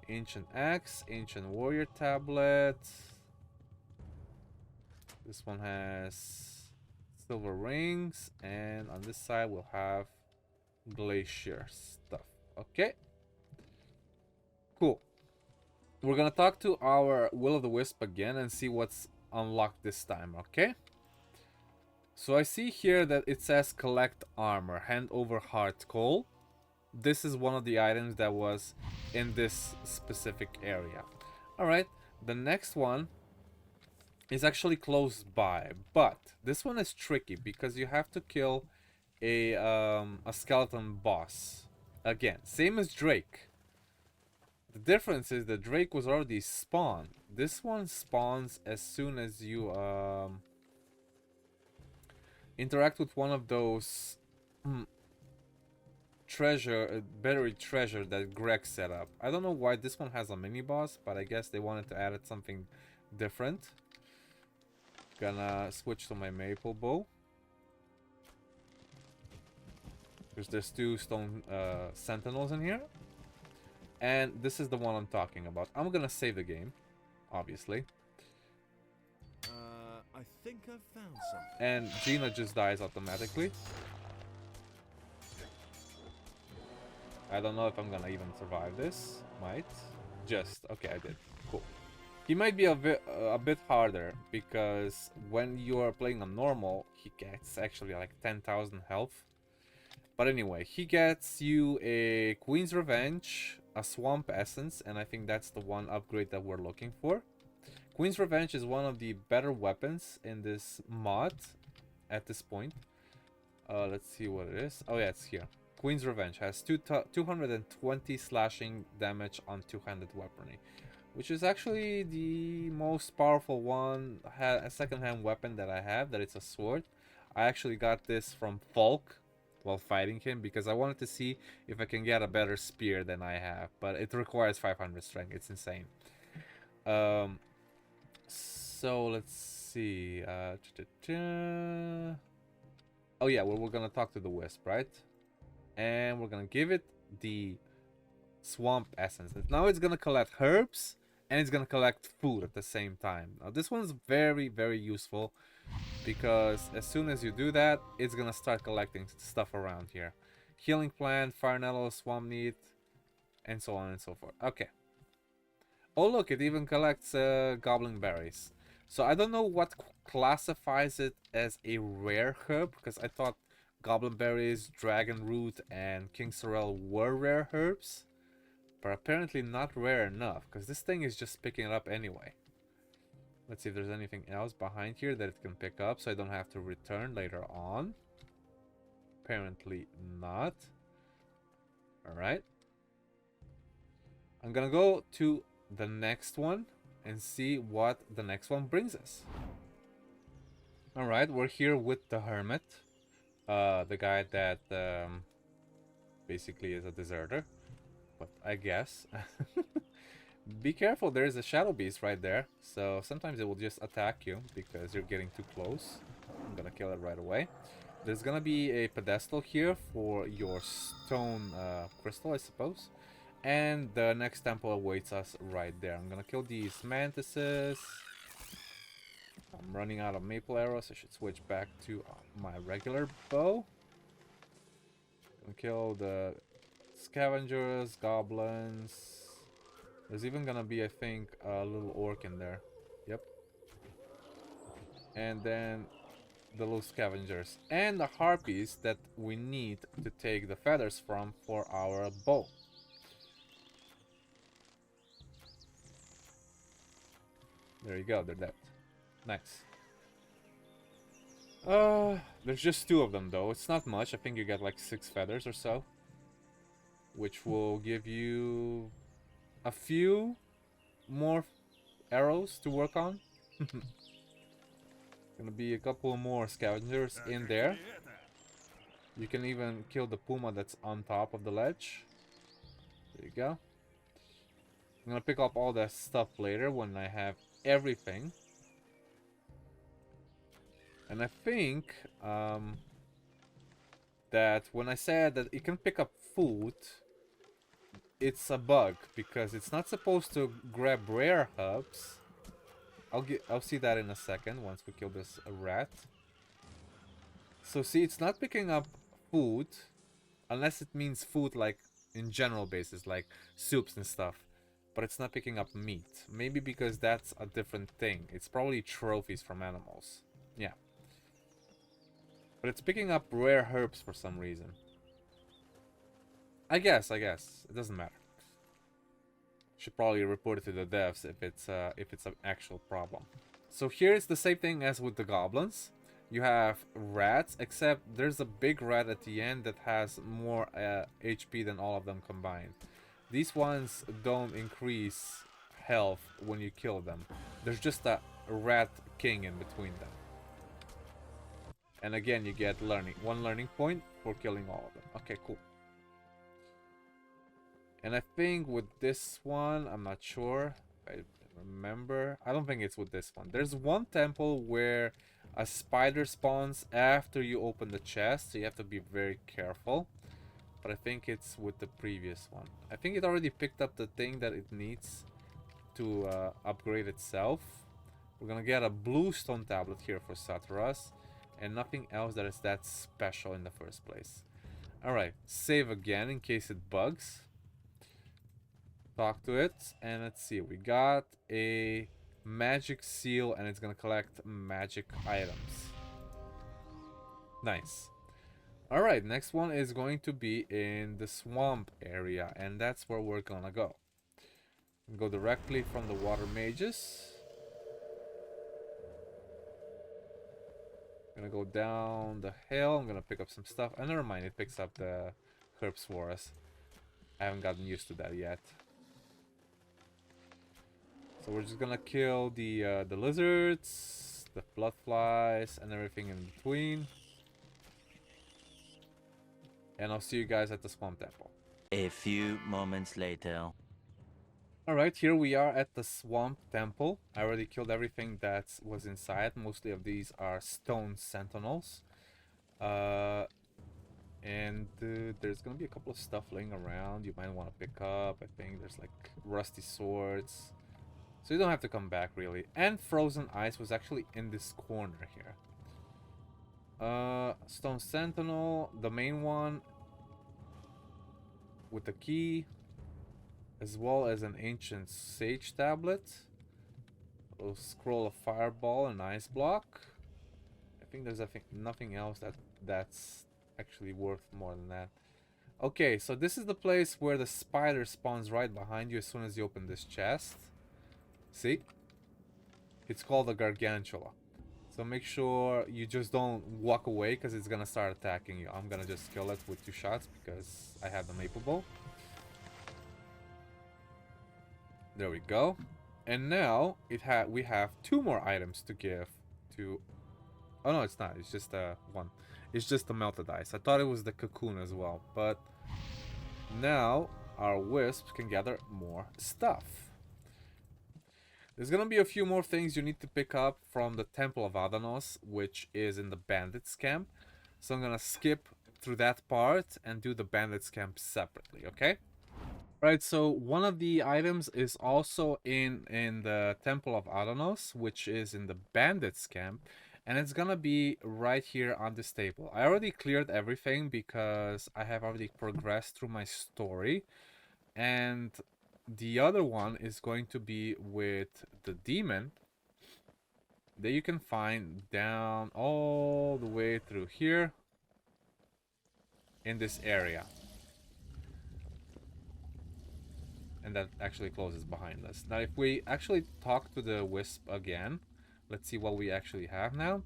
Ancient axe, ancient warrior tablet. This one has silver rings, and on this side we'll have glacier stuff. Okay, cool. We're gonna talk to our Will O The Wisp again and see what's unlocked this time. Okay, so I see here that it says collect armor, hand over heart coal. This is one of the items that was in this specific area. Alright, the next one is actually close by, but this one is tricky because you have to kill a skeleton boss. Again, same as Drake. The difference is that Drake was already spawned. This one spawns as soon as you interact with one of those buried treasure that Greg set up. I don't know why this one has a mini boss, but I guess they wanted to add something different. Gonna switch to my maple bow, because there's 2 stone sentinels in here, and this is the one I'm talking about. I'm gonna save the game, obviously. I think I've found something. And Gina just dies automatically. I don't know if I'm gonna even survive this. Might. Just. Okay, I did. Cool. He might be a bit harder, because when you are playing on normal, he gets actually like 10,000 health. But anyway, he gets you a Queen's Revenge, a Swamp Essence, and I think that's the one upgrade that we're looking for. Queen's Revenge is one of the better weapons in this mod at this point. Let's see what it is. Oh yeah, it's here. Queen's Revenge has 220 slashing damage on two-handed weaponry, which is actually the most powerful one, a second-hand weapon that I have, that it's a sword. I actually got this from Falk while fighting him, because I wanted to see if I can get a better spear than I have, but it requires 500 strength. It's insane. So let's see. Oh yeah, well, we're gonna talk to the Wisp, right? And we're gonna give it the Swamp Essence. Now it's gonna collect herbs and it's gonna collect food at the same time. Now this one's very, very useful, because as soon as you do that, it's gonna start collecting stuff around here. Healing plant, fire nettle, swamp neat, and so on and so forth. Okay. Oh look, it even collects goblin berries. So I don't know what classifies it as a rare herb, because I thought goblin berries, dragon root, and king sorrel were rare herbs, but apparently not rare enough, because this thing is just picking it up anyway. Let's see if there's anything else behind here that it can pick up, so I don't have to return later on. Apparently not. Alright. I'm gonna go to the next one and see what the next one brings us. Alright, we're here with the Hermit. The guy that basically is a deserter, but I guess. Be careful, there is a shadow beast right there, so sometimes it will just attack you because you're getting too close. I'm gonna kill it right away. There's gonna be a pedestal here for your stone crystal, I suppose, and the next temple awaits us right there. I'm gonna kill these mantises. I'm running out of maple arrows. I should switch back to my regular bow. Gonna kill the scavengers, goblins. There's even gonna be, I think, a little orc in there. Yep. And then the little scavengers. And the harpies that we need to take the feathers from for our bow. There you go, they're dead. Nice. There's just 2 of them though. It's not much. I think you get like 6 feathers or so, which will give you a few more arrows to work on. Gonna be a couple more scavengers in there. You can even kill the puma that's on top of the ledge. There you go. I'm gonna pick up all that stuff later when I have everything. And I think that when I said that it can pick up food, it's a bug because it's not supposed to grab rare hubs. I'll see that in a second once we kill this rat. So see, it's not picking up food unless it means food like in general basis, like soups and stuff. But it's not picking up meat. Maybe because that's a different thing. It's probably trophies from animals. Yeah. But it's picking up rare herbs for some reason. I guess. It doesn't matter. Should probably report it to the devs if it's an actual problem. So here it's the same thing as with the goblins. You have rats, except there's a big rat at the end that has more HP than all of them combined. These ones don't increase health when you kill them. There's just a rat king in between them. And again, you get one learning point for killing all of them. Okay, cool. And I think with this one, I'm not sure. I remember. I don't think it's with this one. There's one temple where a spider spawns after you open the chest, so you have to be very careful. But I think it's with the previous one. I think it already picked up the thing that it needs to upgrade itself. We're gonna get a blue stone tablet here for Xardas, and nothing else that is that special in the first place. Alright, save again in case it bugs. Talk to it, and let's see. We got a magic seal, and it's gonna collect magic items. Nice. Alright, next one is going to be in the swamp area, and that's where we're gonna go. Go directly from the Water Mages. Gonna go down the hill. I'm gonna pick up some stuff. And never mind, it picks up the herbs for us. I haven't gotten used to that yet. So we're just gonna kill the lizards, the blood flies, and everything in between. And I'll see you guys at the swamp temple. A few moments later. Alright, here we are at the swamp temple. I already killed everything that was inside. Mostly of these are stone sentinels. There's gonna be a couple of stuff laying around you might want to pick up. I think there's like rusty swords. So you don't have to come back really. And frozen ice was actually in this corner here. Stone sentinel, the main one with the key, as well as an ancient sage tablet, a scroll of fireball, and ice block. I think there's nothing else that's actually worth more than that. Okay, so this is the place where the spider spawns right behind you as soon as you open this chest. See? It's called a gargantula. So make sure you just don't walk away because it's gonna start attacking you. I'm gonna just kill it with 2 shots because I have the maple bow. There we go. And now we have 2 more items to give to... Oh no, it's not. It's just one. It's just the melted ice. I thought it was the cocoon as well. But now our wisps can gather more stuff. There's gonna be a few more things you need to pick up from the Temple of Adanos, which is in the bandits camp. So I'm gonna skip through that part and do the bandits camp separately, okay? Right, so one of the items is also in the Temple of Adanos, which is in the bandits camp, and it's gonna be right here on this table. I already cleared everything because I have already progressed through my story, and the other one is going to be with the demon that you can find down all the way through here in this area. And that actually closes behind us. Now, if we actually talk to the Wisp again, let's see what we actually have now.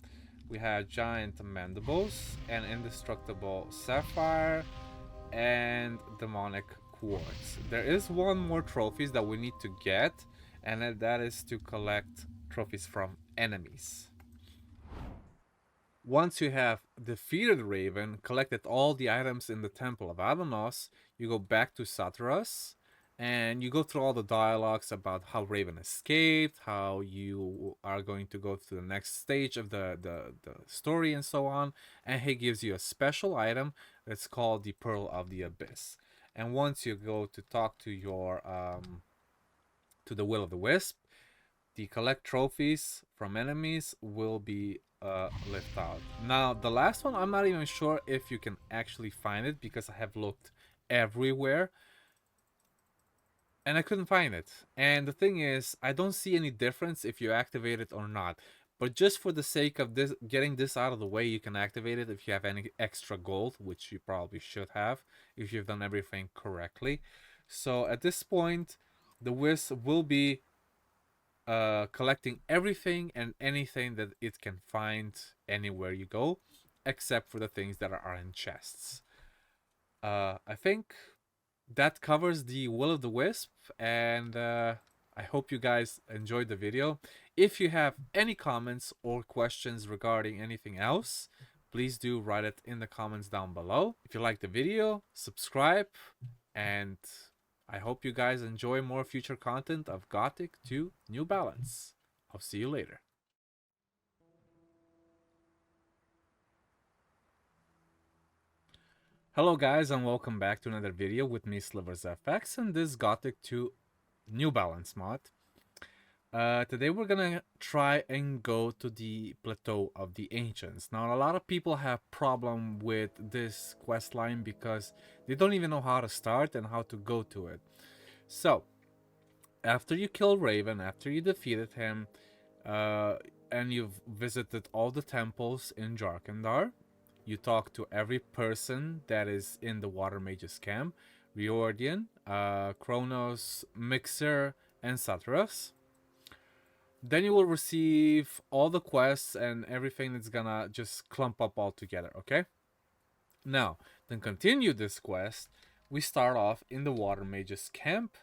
We have Giant Mandibles, and Indestructible Sapphire, and Demonic Quartz. There is one more trophies that we need to get, and that is to collect trophies from enemies. Once you have defeated Raven, collected all the items in the Temple of Innos, you go back to Xardas, and you go through all the dialogues about how Raven escaped, how you are going to go to the next stage of the story and so on. And he gives you a special item that's called the Pearl of the Abyss. And once you go to talk to your to the Will of the Wisp, the collect trophies from enemies will be left out. Now, the last one, I'm not even sure if you can actually find it because I have looked everywhere. And I couldn't find it. And the thing is, I don't see any difference if you activate it or not. But just for the sake of this, getting this out of the way, you can activate it if you have any extra gold, which you probably should have if you've done everything correctly. So at this point, the Wisp will be collecting everything and anything that it can find anywhere you go, except for the things that are in chests. I think that covers the Will of the Wisp, and I hope you guys enjoyed the video. If you have any comments or questions regarding anything else, please do write it in the comments down below. If you like the video, subscribe, and I hope you guys enjoy more future content of Gothic to New Balance. I'll see you later. Hello guys, and welcome back to another video with me, SliversFX, and this Gothic 2 New Balance mod. Today we're gonna try and go to the Plateau of the Ancients. Now, a lot of people have problem with this quest line because they don't even know how to start and how to go to it. So, after you kill Raven, after you defeated him, and you've visited all the temples in Jharkendar, you talk to every person that is in the Water Mage's camp, Riordan, Kronos, Mixer, and Xardas. Then you will receive all the quests and everything that's gonna just clump up all together, okay? Now, then continue this quest. We start off in the Water Mage's camp,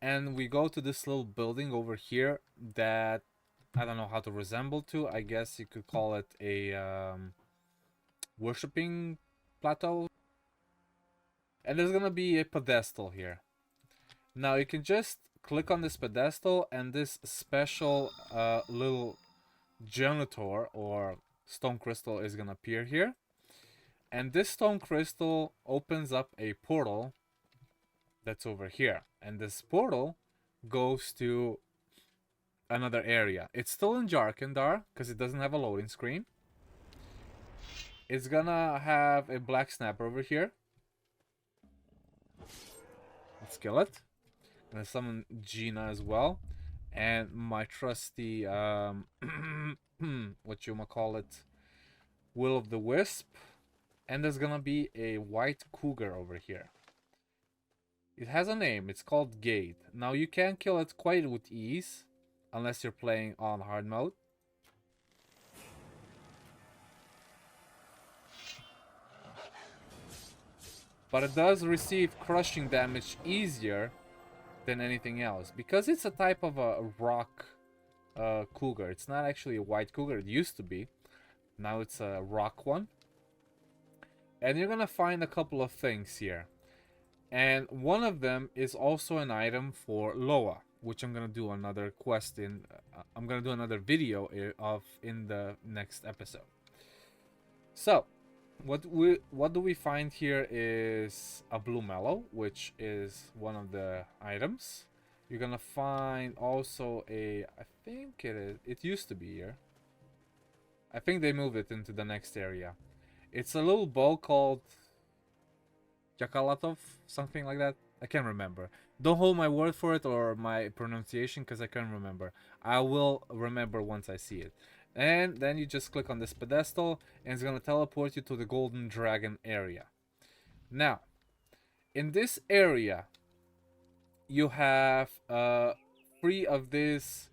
and we go to this little building over here that I don't know how to resemble to. I guess you could call it a worshipping plateau. And there's gonna be a pedestal here. Now you can just click on this pedestal, and this special little genitor or stone crystal is gonna appear here. And this stone crystal opens up a portal that's over here. And this portal goes to another area. It's still in Jharkendar because it doesn't have a loading screen. It's gonna have a black snapper over here. Let's kill it. I'm gonna summon Gina as well. And my trusty, whatchamacallit, Will of the Wisp. And there's gonna be a white cougar over here. It has a name. It's called Gate. Now you can kill it quite with ease, unless you're playing on hard mode. But it does receive crushing damage easier than anything else, because it's a type of a rock cougar. It's not actually a white cougar. It used to be. Now it's a rock one. And you're gonna find a couple of things here. And one of them is also an item for Loa, which I'm gonna do another quest in. I'm gonna do another video of in the next episode. So, what do we find here is a blue mallow, which is one of the items. You're gonna find also a, I think it used to be here. I think they moved it into the next area. It's a little bow called Yakalatov, something like that. I can't remember. Don't hold my word for it or my pronunciation because I can't remember. I will remember once I see it. And then you just click on this pedestal and it's going to teleport you to the Golden Dragon area. Now, in this area, you have 3 of these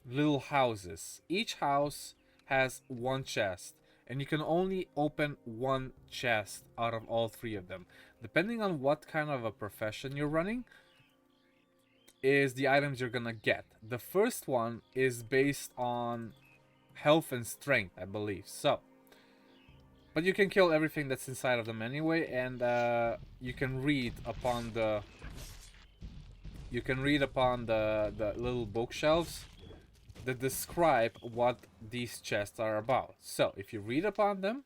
little houses. Each house has 1 chest, and you can only open 1 chest out of all 3 of them. Depending on what kind of a profession you're running, is the items you're gonna get. The first one is based on health and strength, I believe. So, but you can kill everything that's inside of them anyway, and you can read upon the little bookshelves that describe what these chests are about. So if you read upon them,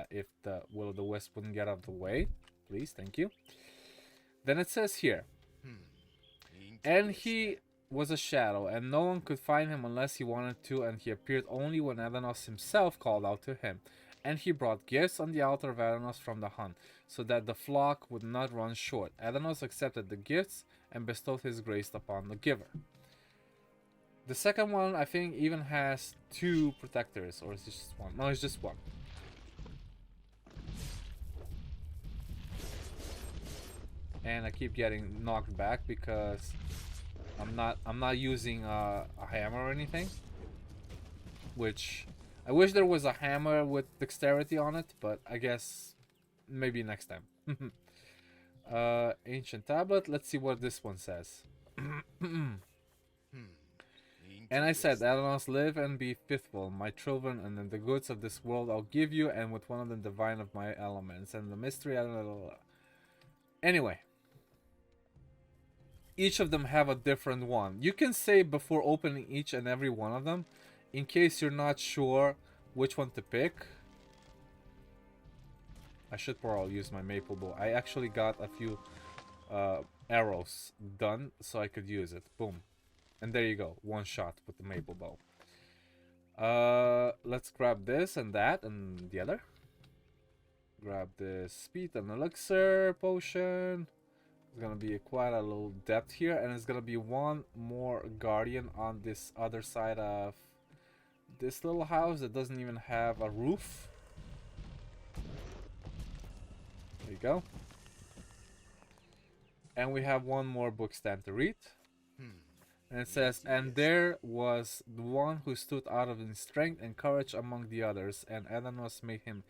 if the Will O The Wisp wouldn't get out of the way, please, thank you. Then it says here, and he was a shadow, and no one could find him unless he wanted to, and he appeared only when Adanos himself called out to him. And he brought gifts on the altar of Adanos from the hunt, so that the flock would not run short. Adanos accepted the gifts and bestowed his grace upon the giver. The second one, I think, even has 2 protectors, or is it just 1? No, it's just 1. And I keep getting knocked back because I'm not using a hammer or anything. Which I wish there was a hammer with dexterity on it, but I guess maybe next time. Ancient tablet. Let's see what this one says. And I said, Adanos, live and be faithful, my children, and in the goods of this world I'll give you, and with one of them divine of my elements, and the mystery. Anyway, each of them have a different one. You can save before opening each and every one of them, in case you're not sure which one to pick. I should probably use my maple bow. I actually got a few arrows done so I could use it. Boom. And there you go. 1 shot with the maple bow. Let's grab this and that and the other. Grab this speed and elixir potion. There's gonna be quite a little depth here, and it's gonna be 1 more guardian on this other side of this little house that doesn't even have a roof. There you go. And we have 1 more book stand to read. And it says, and there was the one who stood out of in strength and courage among the others, and Adanos made him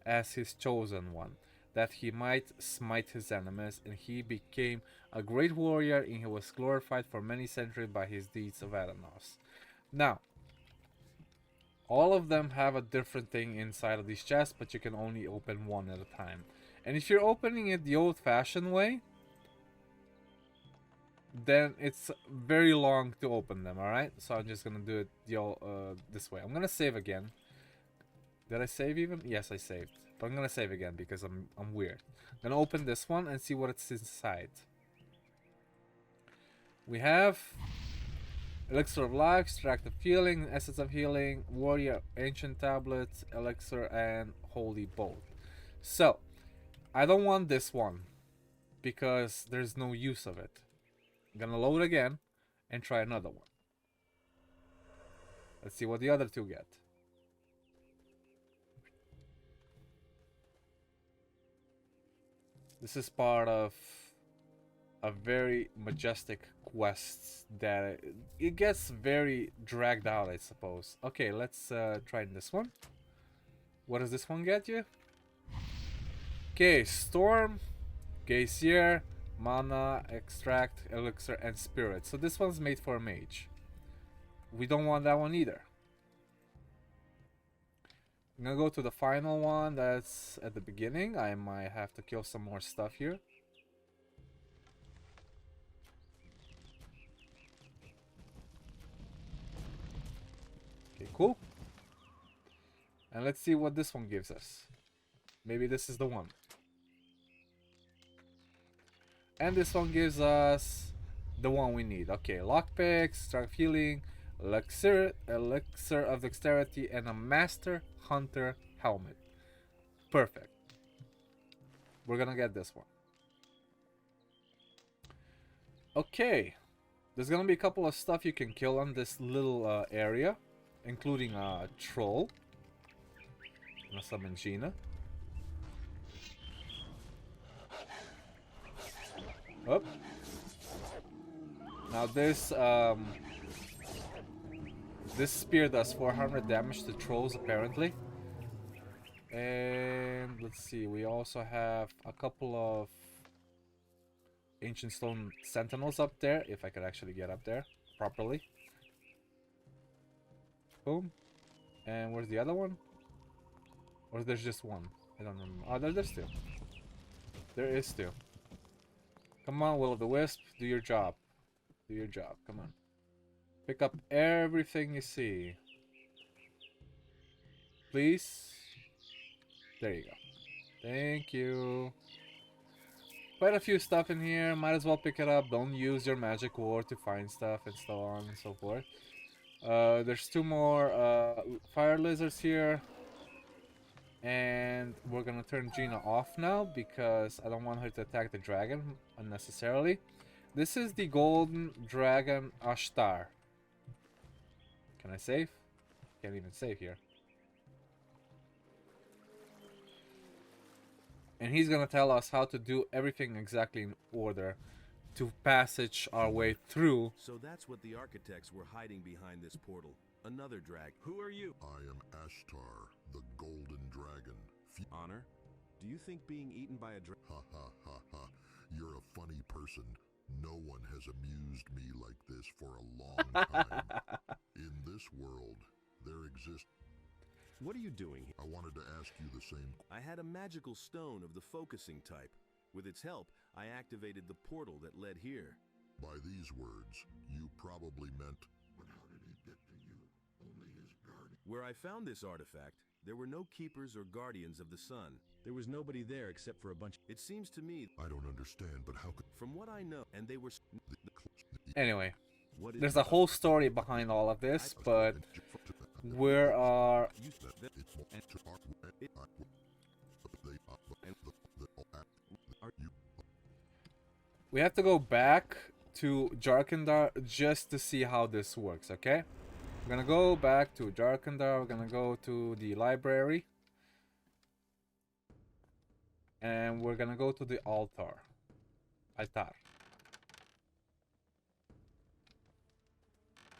as his chosen one, that he might smite his enemies, and he became a great warrior, and he was glorified for many centuries by his deeds of Adanos. Now, all of them have a different thing inside of these chests, but you can only open 1 at a time. And if you're opening it the old-fashioned way, then it's very long to open them, alright? So I'm just gonna do it this way. I'm gonna save again. Did I save even? Yes, I saved. But I'm gonna save again because I'm weird. I'm gonna open this one and see what it's inside. We have Elixir of Life, Extract of Healing, Essence of Healing, Warrior Ancient Tablets, Elixir, and Holy Bolt. So, I don't want this one because there's no use of it. I'm gonna load again and try another one. Let's see what the other 2 get. This is part of a very majestic quest that it gets very dragged out, I suppose. Okay, let's try this one. What does this one get you? Okay, Storm, Geysir, Mana, Extract, Elixir, and Spirit. So this one's made for a mage. We don't want that one either. I'm gonna go to the final one that's at the beginning. I might have to kill some more stuff here. Okay, cool. And let's see what this one gives us. Maybe this is the one. And this one gives us the one we need. Okay, lockpicks, strength healing, elixir of dexterity, and a master hunter helmet. Perfect. We're gonna get this one. Okay, there's gonna be a couple of stuff you can kill on this little area, including a troll. I'm gonna summon Gina. Up. Now this spear does 400 damage to trolls apparently. And let's see, we also have a couple of ancient stone sentinels up there, if I could actually get up there properly. Boom. And where's the other one? Or there's just one? I don't remember. Oh, there's two. There is two. Come on, Will O The Wisp, do your job. Do your job, come on. Pick up everything you see. Please. There you go. Thank you. Quite a few stuff in here. Might as well pick it up. Don't use your magic ward to find stuff and so on and so forth. There's two more fire lizards here. And we're gonna turn Gina off now because I don't want her to attack the dragon unnecessarily. This is the golden dragon Ashtar. Can I save? Can't even save here. And he's gonna tell us how to do everything exactly in order to passage our way through. So that's what the architects were hiding behind this portal. Another drag. Who are you? I am Ashtar, the golden dragon. Honor? Do you think being eaten by a dragon? Ha ha ha ha. You're a funny person. No one has amused me like this for a long time. In this world, there exists... What are you doing here? I wanted to ask you the same... I had a magical stone of the focusing type. With its help, I activated the portal that led here. By these words, you probably meant... But how did he get to you? Only his guardian... Where I found this artifact, there were no keepers or guardians of the sun. There was nobody there except for a bunch... It seems to me... I don't understand, but how could... From what I know, and they were... Anyway, there's a whole story behind all of this, but where are... We have to go back to Jharkendar just to see how this works, okay? We're gonna go back to Jharkendar, we're gonna go to the library. And we're gonna go to the altar.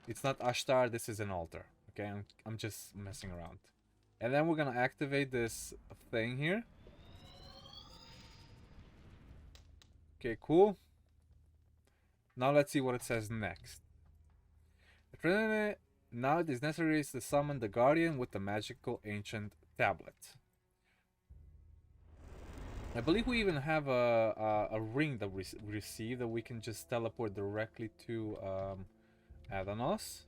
It's not Ashtar, this is an altar. Okay, I'm just messing around. And then we're gonna activate this thing here. Okay, cool. Now let's see what it says next. Now it is necessary to summon the Guardian with the magical ancient tablet. I believe we even have a ring that we received that we can just teleport directly to Adanos.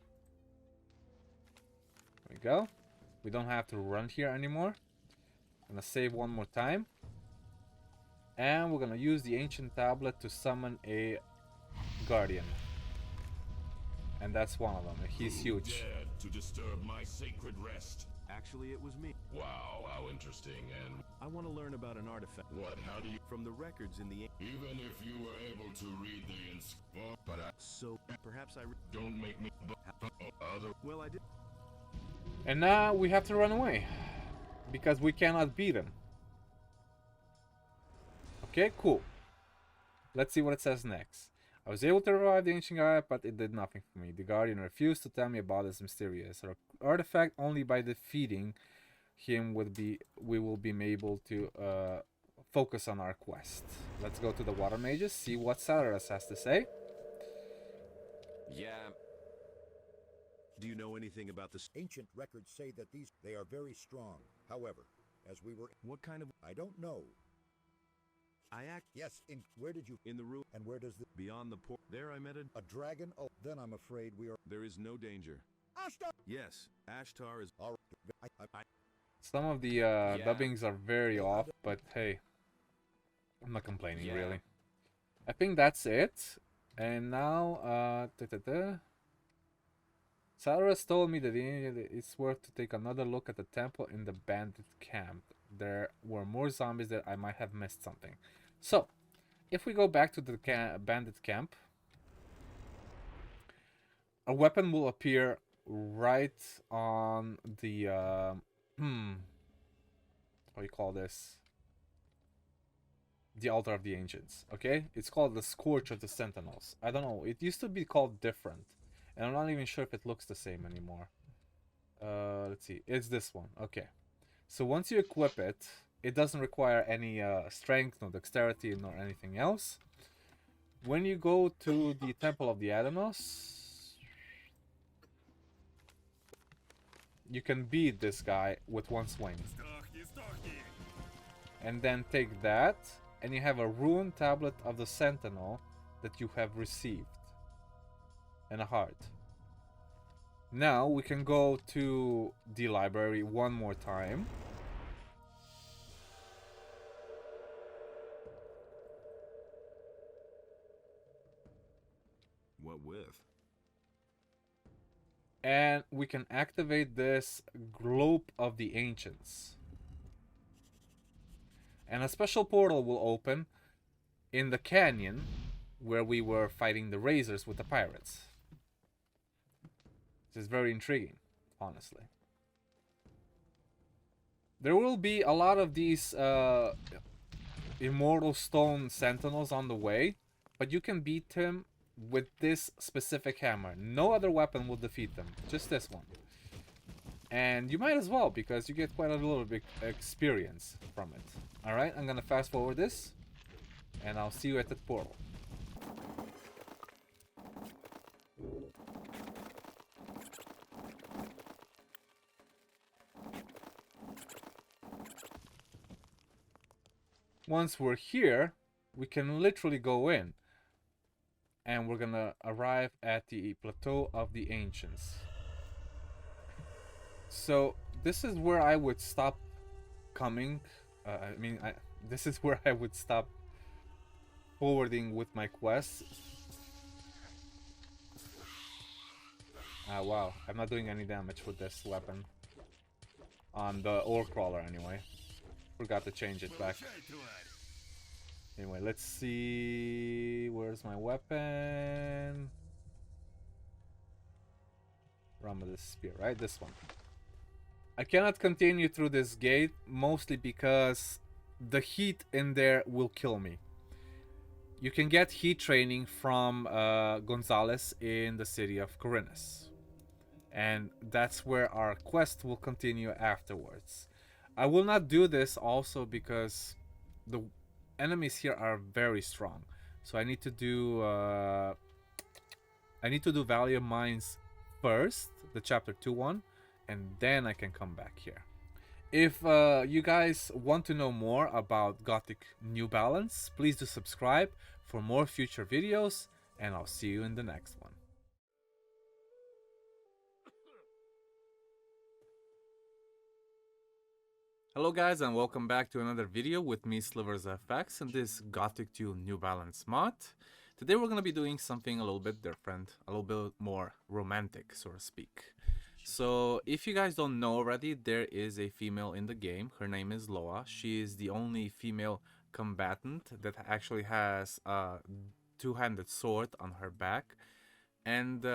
There we go. We don't have to run here anymore. I'm gonna save one more time. And we're gonna use the ancient tablet to summon a Guardian. And that's one of them. He's huge. Who dared to disturb my sacred rest? Actually, it was me. Wow, how interesting. And I want to learn about an artifact. What? How do you? From the records in the... Even if you were able to read the inscription, but I... So, perhaps I... Don't make me... Other... Well, I did... And now we have to run away. Because we cannot beat him. Okay, cool. Let's see what it says next. I was able to revive the ancient guy, but it did nothing for me. The Guardian refused to tell me about this mysterious artifact. Only by defeating him we will be able to focus on our quest. Let's go to the Water Mages, see what Xardas has to say. Yeah. Do you know anything about this? Ancient records say that they are very strong. However, as we were... What kind of... I don't know. Yes, where did you... In the room. And where does the... Beyond the port. There I met a dragon? Oh, then I'm afraid we are... There is no danger. Ashtar! Yes, Ashtar is... All right. Some of the dubbings are very off, but hey. I'm not complaining, really. I think that's it. And now, Xardas told me that it's worth to take another look at the temple in the bandit camp. There were more zombies that I might have missed something. So, if we go back to the bandit camp, a weapon will appear right on the what do you call this? the Altar of the Ancients. Okay, it's called the Scourge of the Sentinels. I don't know, it used to be called different, and I'm not even sure if it looks the same anymore. Let's see, it's this one. Okay, so once you equip it, it doesn't require any strength, no dexterity, nor anything else. When you go to the Temple of the Innos, you can beat this guy with one swing. And then take that, and you have a rune tablet of the Sentinel that you have received. And a heart. Now we can go to the library one more time. What with? And we can activate this Globe of the Ancients. And a special portal will open in the canyon where we were fighting the Razors with the pirates. This is very intriguing, honestly. There will be a lot of these immortal stone sentinels on the way, but you can beat him with this specific hammer. No other weapon will defeat them, just this one. And you might as well, because you get quite a little bit experience from it. Alright, I'm gonna fast forward this, and I'll see you at the portal. Once we're here, we can literally go in. And we're gonna arrive at the Plateau of the Ancients. So this is where I would stop coming. This is where I would stop forwarding with my quests. Ah, wow, I'm not doing any damage with this weapon. On the Orc Crawler anyway. Forgot to change it back. Anyway, let's see. Where's my weapon? Ramada's Spear, right? This one. I cannot continue through this gate, mostly because the heat in there will kill me. You can get heat training from Gonzalez in the city of Khorinis. And that's where our quest will continue afterwards. I will not do this also because the enemies here are very strong, so I need to do Valley of Mines first, the chapter 2 one, and then I can come back here. If you guys want to know more about Gothic New Balance, please do subscribe for more future videos, and I'll see you in the next one. Hello guys, and welcome back to another video with me, SliversFX, and this Gothic 2 New Balance mod. Today we're going to be doing something a little bit different, a little bit more romantic, so to speak. So if you guys don't know already, there is a female in the game. Her name is Loa. She is the only female combatant that actually has a two-handed sword on her back. And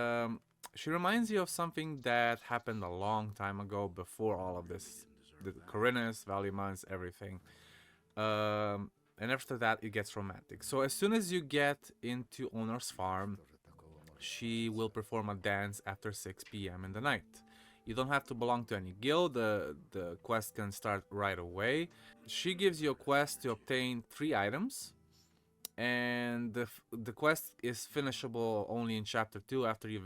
she reminds you of something that happened a long time ago, before all of this. The Khorinis, Valley Mines, everything. And after that, it gets romantic. So as soon as you get into Owner's Farm, she will perform a dance after 6 p.m. in the night. You don't have to belong to any guild. The quest can start right away. She gives you a quest to obtain 3 items. And the quest is finishable only in chapter 2 after you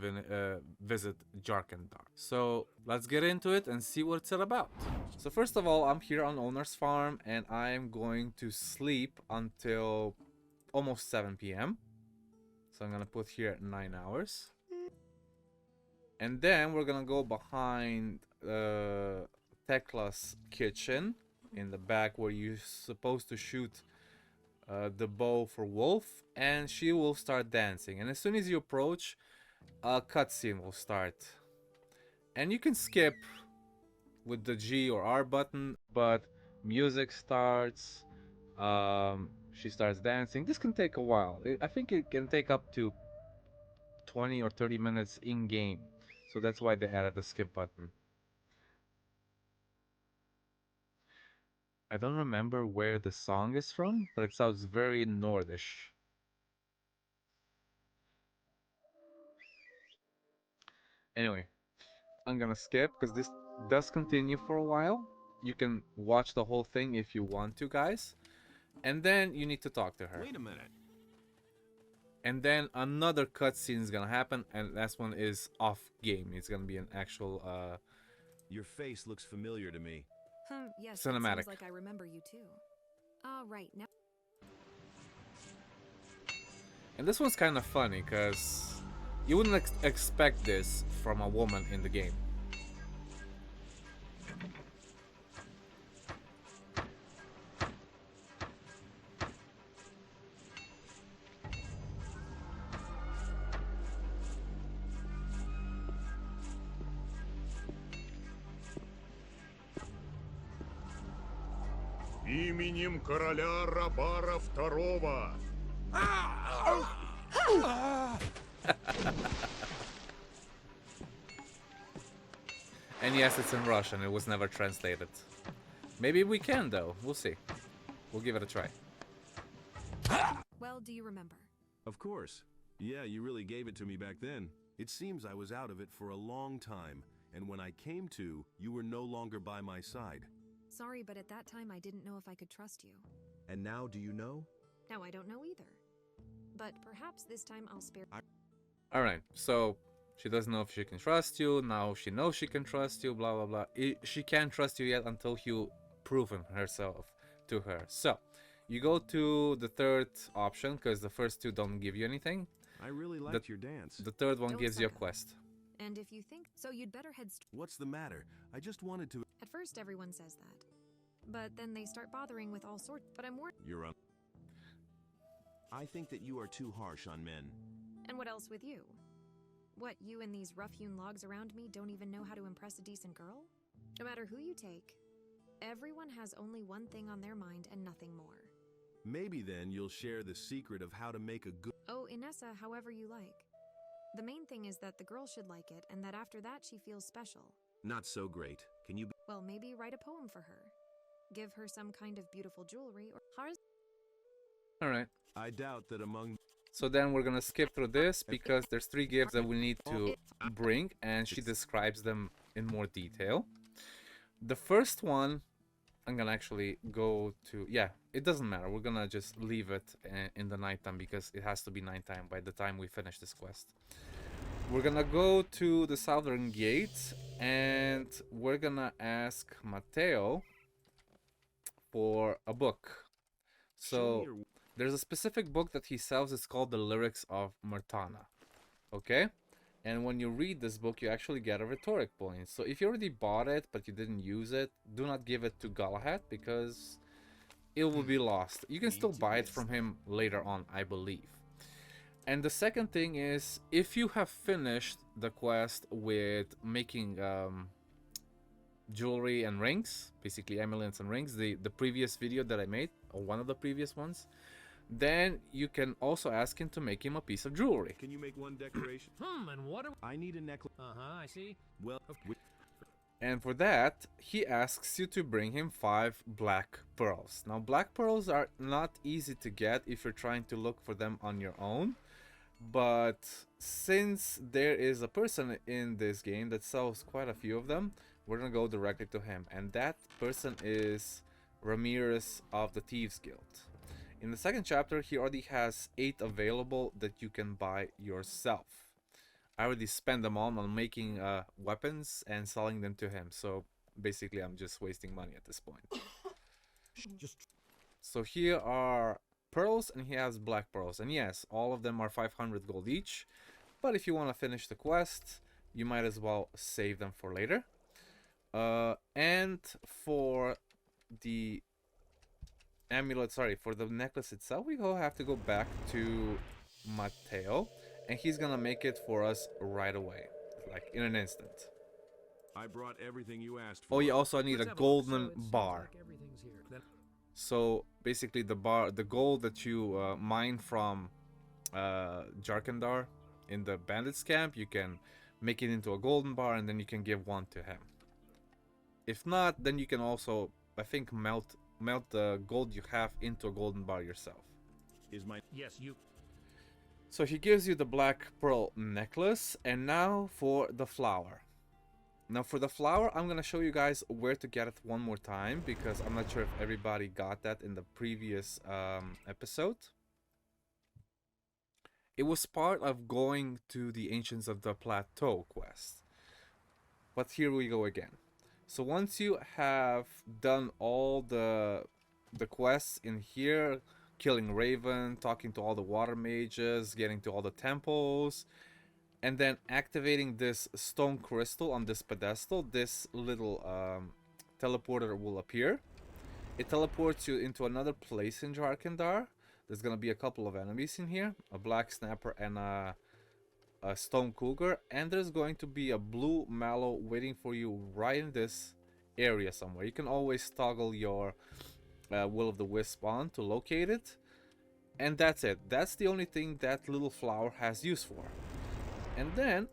visit Jharkendar. So let's get into it and see what it's all about. So first of all, I'm here on Owner's Farm and I'm going to sleep until almost 7 p.m. So I'm gonna put here 9 hours. And then we're gonna go behind Tekla's kitchen in the back where you're supposed to shoot the bow for Wolf, and she will start dancing. And as soon as you approach, a cutscene will start. And you can skip with the G or R button, but music starts, she starts dancing. This can take a while. I think it can take up to 20 or 30 minutes in game, so that's why they added the skip button. I don't remember where the song is from, but it sounds very Nordish. Anyway, I'm gonna skip because this does continue for a while. You can watch the whole thing if you want to, guys. And then you need to talk to her. Wait a minute. And then another cutscene is gonna happen, and last one is off game. It's gonna be an actual Your face looks familiar to me. Yes, cinematic. It seems like I remember you too. Right, now. And this one's kind of funny because you wouldn't expect this from a woman in the game. Именем короля Рабара II. And yes, it's in Russian. It was never translated. Maybe we can, though. We'll see. We'll give it a try. Well, do you remember? Of course. Yeah, you really gave it to me back then. It seems I was out of it for a long time, and when I came to, you were no longer by my side. Sorry, but at that time I didn't know if I could trust you. And now do you know? Now I don't know either. But perhaps this time I'll spare. Alright, so she doesn't know if she can trust you. Now she knows she can trust you, blah, blah, blah. She can't trust you yet until you proven herself to her. So, you go to the third option, because the first two don't give you anything. I really liked your dance. The third one Don't gives you a suck up. quest. And if you think so, you'd better head. What's the matter? I just wanted to. At first, everyone says that, but then they start bothering with all sorts. But I'm worried. You're on. I think that you are too harsh on men. And what else with you? What, you and these rough-hewn logs around me don't even know how to impress a decent girl? No matter who you take, everyone has only one thing on their mind and nothing more. Maybe then you'll share the secret of how to make a good. Oh, Inessa, however you like. The main thing is that the girl should like it, and that after that she feels special. Not so great. Can you? Well, maybe write a poem for her. Give her some kind of beautiful jewelry or hers. Alright. I doubt that among. So then we're gonna skip through this because there's 3 gifts that we need to bring, and she describes them in more detail. The first one, I'm gonna actually go to, yeah, it doesn't matter. We're gonna just leave it in the nighttime because it has to be nighttime by the time we finish this quest. We're gonna go to the southern gate and we're gonna ask Matteo for a book. So there's a specific book that he sells. It's called The Lyrics of Myrtana. Okay? And when you read this book, you actually get a rhetoric point. So if you already bought it, but you didn't use it, do not give it to Gallahad because it will be lost. You can still buy it from him later on, I believe. And the second thing is, if you have finished the quest with making jewelry and rings, basically amulets and rings, the previous video that I made, or one of the previous ones, then you can also ask him to make him a piece of jewelry. Can you make one decoration? And what do I need a necklace. I see. Well, and for that, he asks you to bring him 5 black pearls. Now, black pearls are not easy to get if you're trying to look for them on your own. But since there is a person in this game that sells quite a few of them, we're gonna go directly to him. And that person is Ramirez of the Thieves Guild. In the second chapter, he already has 8 available that you can buy yourself. I already spent them all on making weapons and selling them to him. So basically, I'm just wasting money at this point. So here are pearls, and he has black pearls. And yes, all of them are 500 gold each. But if you want to finish the quest, you might as well save them for later. And for the amulet, for the necklace itself, we have to go back to Matteo. And he's gonna make it for us right away, like in an instant. I brought everything you asked for. Oh yeah, also I need a golden bar. Everything's here. So basically the gold that you mine from Jharkendar in the bandits camp, you can make it into a golden bar and then you can give one to him. If not, then you can also, I think, melt melt the gold you have into a golden bar yourself. Is my Yes, you. So he gives you the black pearl necklace, and now for the flower. Now for the flower, I'm gonna show you guys where to get it one more time, because I'm not sure if everybody got that in the previous episode. It was part of going to the Ancients of the Plateau quest. But here we go again. So once you have done all the quests in here, killing Raven, talking to all the water mages, getting to all the temples, and then activating this stone crystal on this pedestal, this little teleporter will appear. It teleports you into another place in Jharkendar. There's gonna be a couple of enemies in here, a black snapper and a stone cougar, and there's going to be a blue mallow waiting for you right in this area somewhere. You can always toggle your Will of the Wisp on to locate it, and that's it. That's the only thing that little flower has use for. And then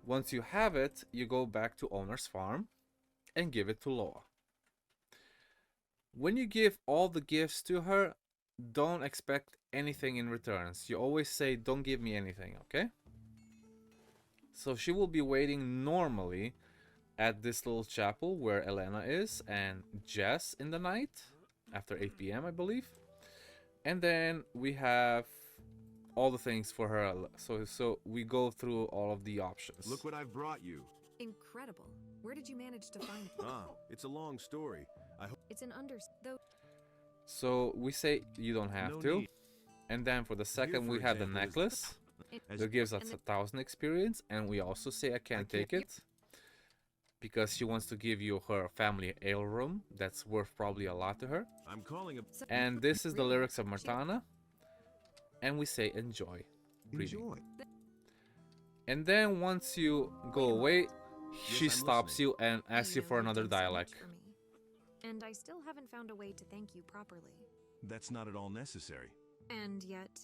once you have it, you go back to owner's farm and give it to Loa. When you give all the gifts to her, don't expect anything in returns. You always say, don't give me anything, okay? So she will be waiting normally at this little chapel where Elena is and Jess in the night after 8 p.m. I believe. And then we have all the things for her. So we go through all of the options. Look what I've brought you. Incredible. Where did you manage to find it? It's a long story. I hope It's an though. So we say you don't have to. need. And then for the second we have the necklace. That gives us 1,000 experience, and we also say I can't take it because she wants to give you her family ale room. That's worth probably a lot to her. I'm calling a And this is the lyrics of Martana, and we say enjoy. Reading. And then once you go away, she stops you and asks you for another dialect. And I still haven't found a way to thank you properly. That's not at all necessary. And yet,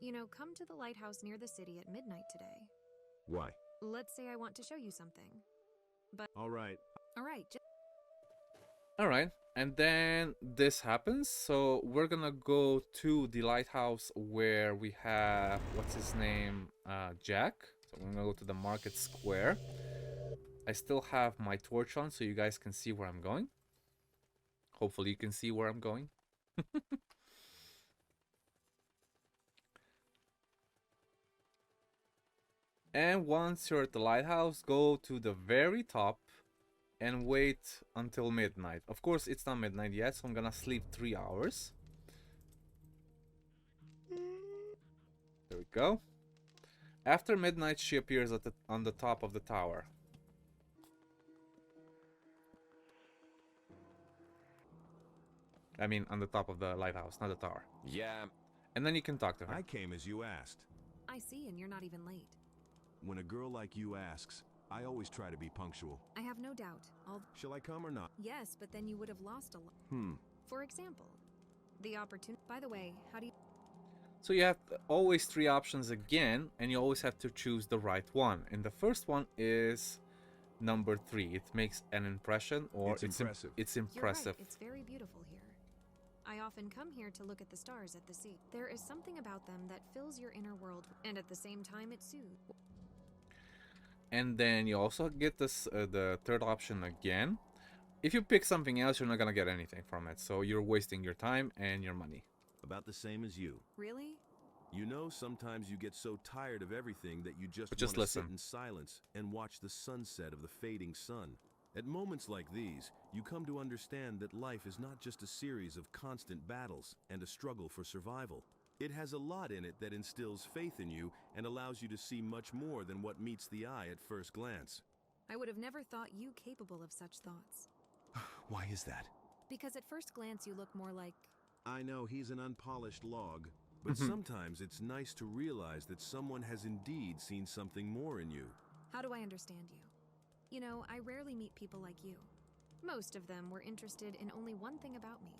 you know, come to the lighthouse near the city at midnight today. Why? Let's say I want to show you something. But All right. Alright, and then this happens. So we're gonna go to the lighthouse where we have, what's his name, Jack. So we're gonna go to the market square. I still have my torch on so you guys can see where I'm going. Hopefully you can see where I'm going. And once you're at the lighthouse, go to the very top and wait until midnight. Of course, it's not midnight yet, so I'm gonna sleep 3 hours. There we go. After midnight, she appears at on the top of the tower. I mean, on the top of the lighthouse, not the tower. Yeah. And then you can talk to her. I came as you asked. I see, and you're not even late. When a girl like you asks, I always try to be punctual. I have no doubt. Shall I come or not? Yes, but then you would have lost a lot. For example, the opportunity. By the way, how do you... So you have always 3 options again, and you always have to choose the right one. And the first one is number 3. It makes an impression, or it's impressive. It's impressive. You're right. It's very beautiful here. I often come here to look at the stars at the sea. There is something about them that fills your inner world, and at the same time it soothes. And then you also get this the third option again. If you pick something else, you're not gonna get anything from it, so you're wasting your time and your money. About the same as you. Really? You know, sometimes you get so tired of everything that you just But want to listen. sit in silence and watch the sunset of the fading sun. At moments like these, you come to understand that life is not just a series of constant battles and a struggle for survival. It has a lot in it that instills faith in you and allows you to see much more than what meets the eye at first glance. I would have never thought you capable of such thoughts. Why is that? Because at first glance you look more like... I know he's an unpolished log, but sometimes it's nice to realize that someone has indeed seen something more in you. How do I understand you? You know, I rarely meet people like you. Most of them were interested in only one thing about me.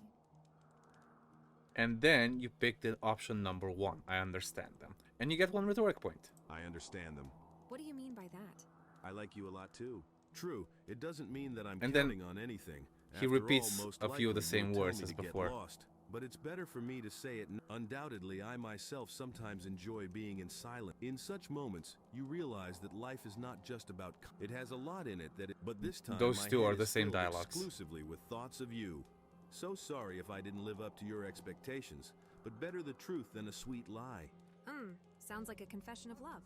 And then you pick the option number 1. I understand them. And you get 1 rhetoric point. I understand them. What do you mean by that? I like you a lot too. True, it doesn't mean that I'm And then counting on anything. he After repeats all, most a few of the likely same you'll tell words me as to get before. Lost, but it's better for me to say it. Undoubtedly, I myself sometimes enjoy being in silence. In such moments, you realize that life is not just about. It has a lot in it but this time Those my two head are the is same filled dialogues. exclusively with thoughts of you. So sorry if I didn't live up to your expectations, but better the truth than a sweet lie. Sounds like a confession of love.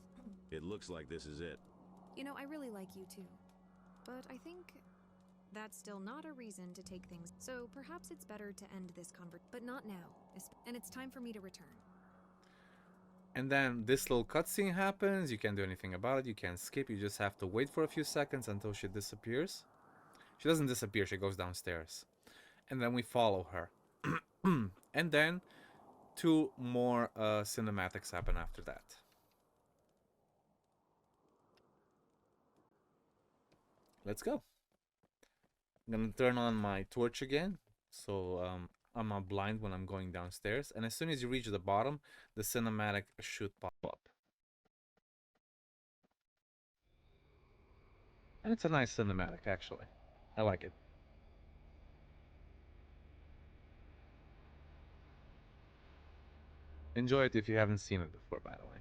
It looks like this is it. You know, I really like you too. But I think that's still not a reason to take things. So perhaps it's better to end this but not now. And it's time for me to return. And then this little cutscene happens. You can't do anything about it. You can't skip. You just have to wait for a few seconds until she disappears. She doesn't disappear. She goes downstairs. And then we follow her. And then 2 more cinematics happen after that. Let's go. I'm gonna turn on my torch again, so I'm not blind when I'm going downstairs. And as soon as you reach the bottom, the cinematic should pop up. And it's a nice cinematic, actually. I like it. Enjoy it if you haven't seen it before, by the way.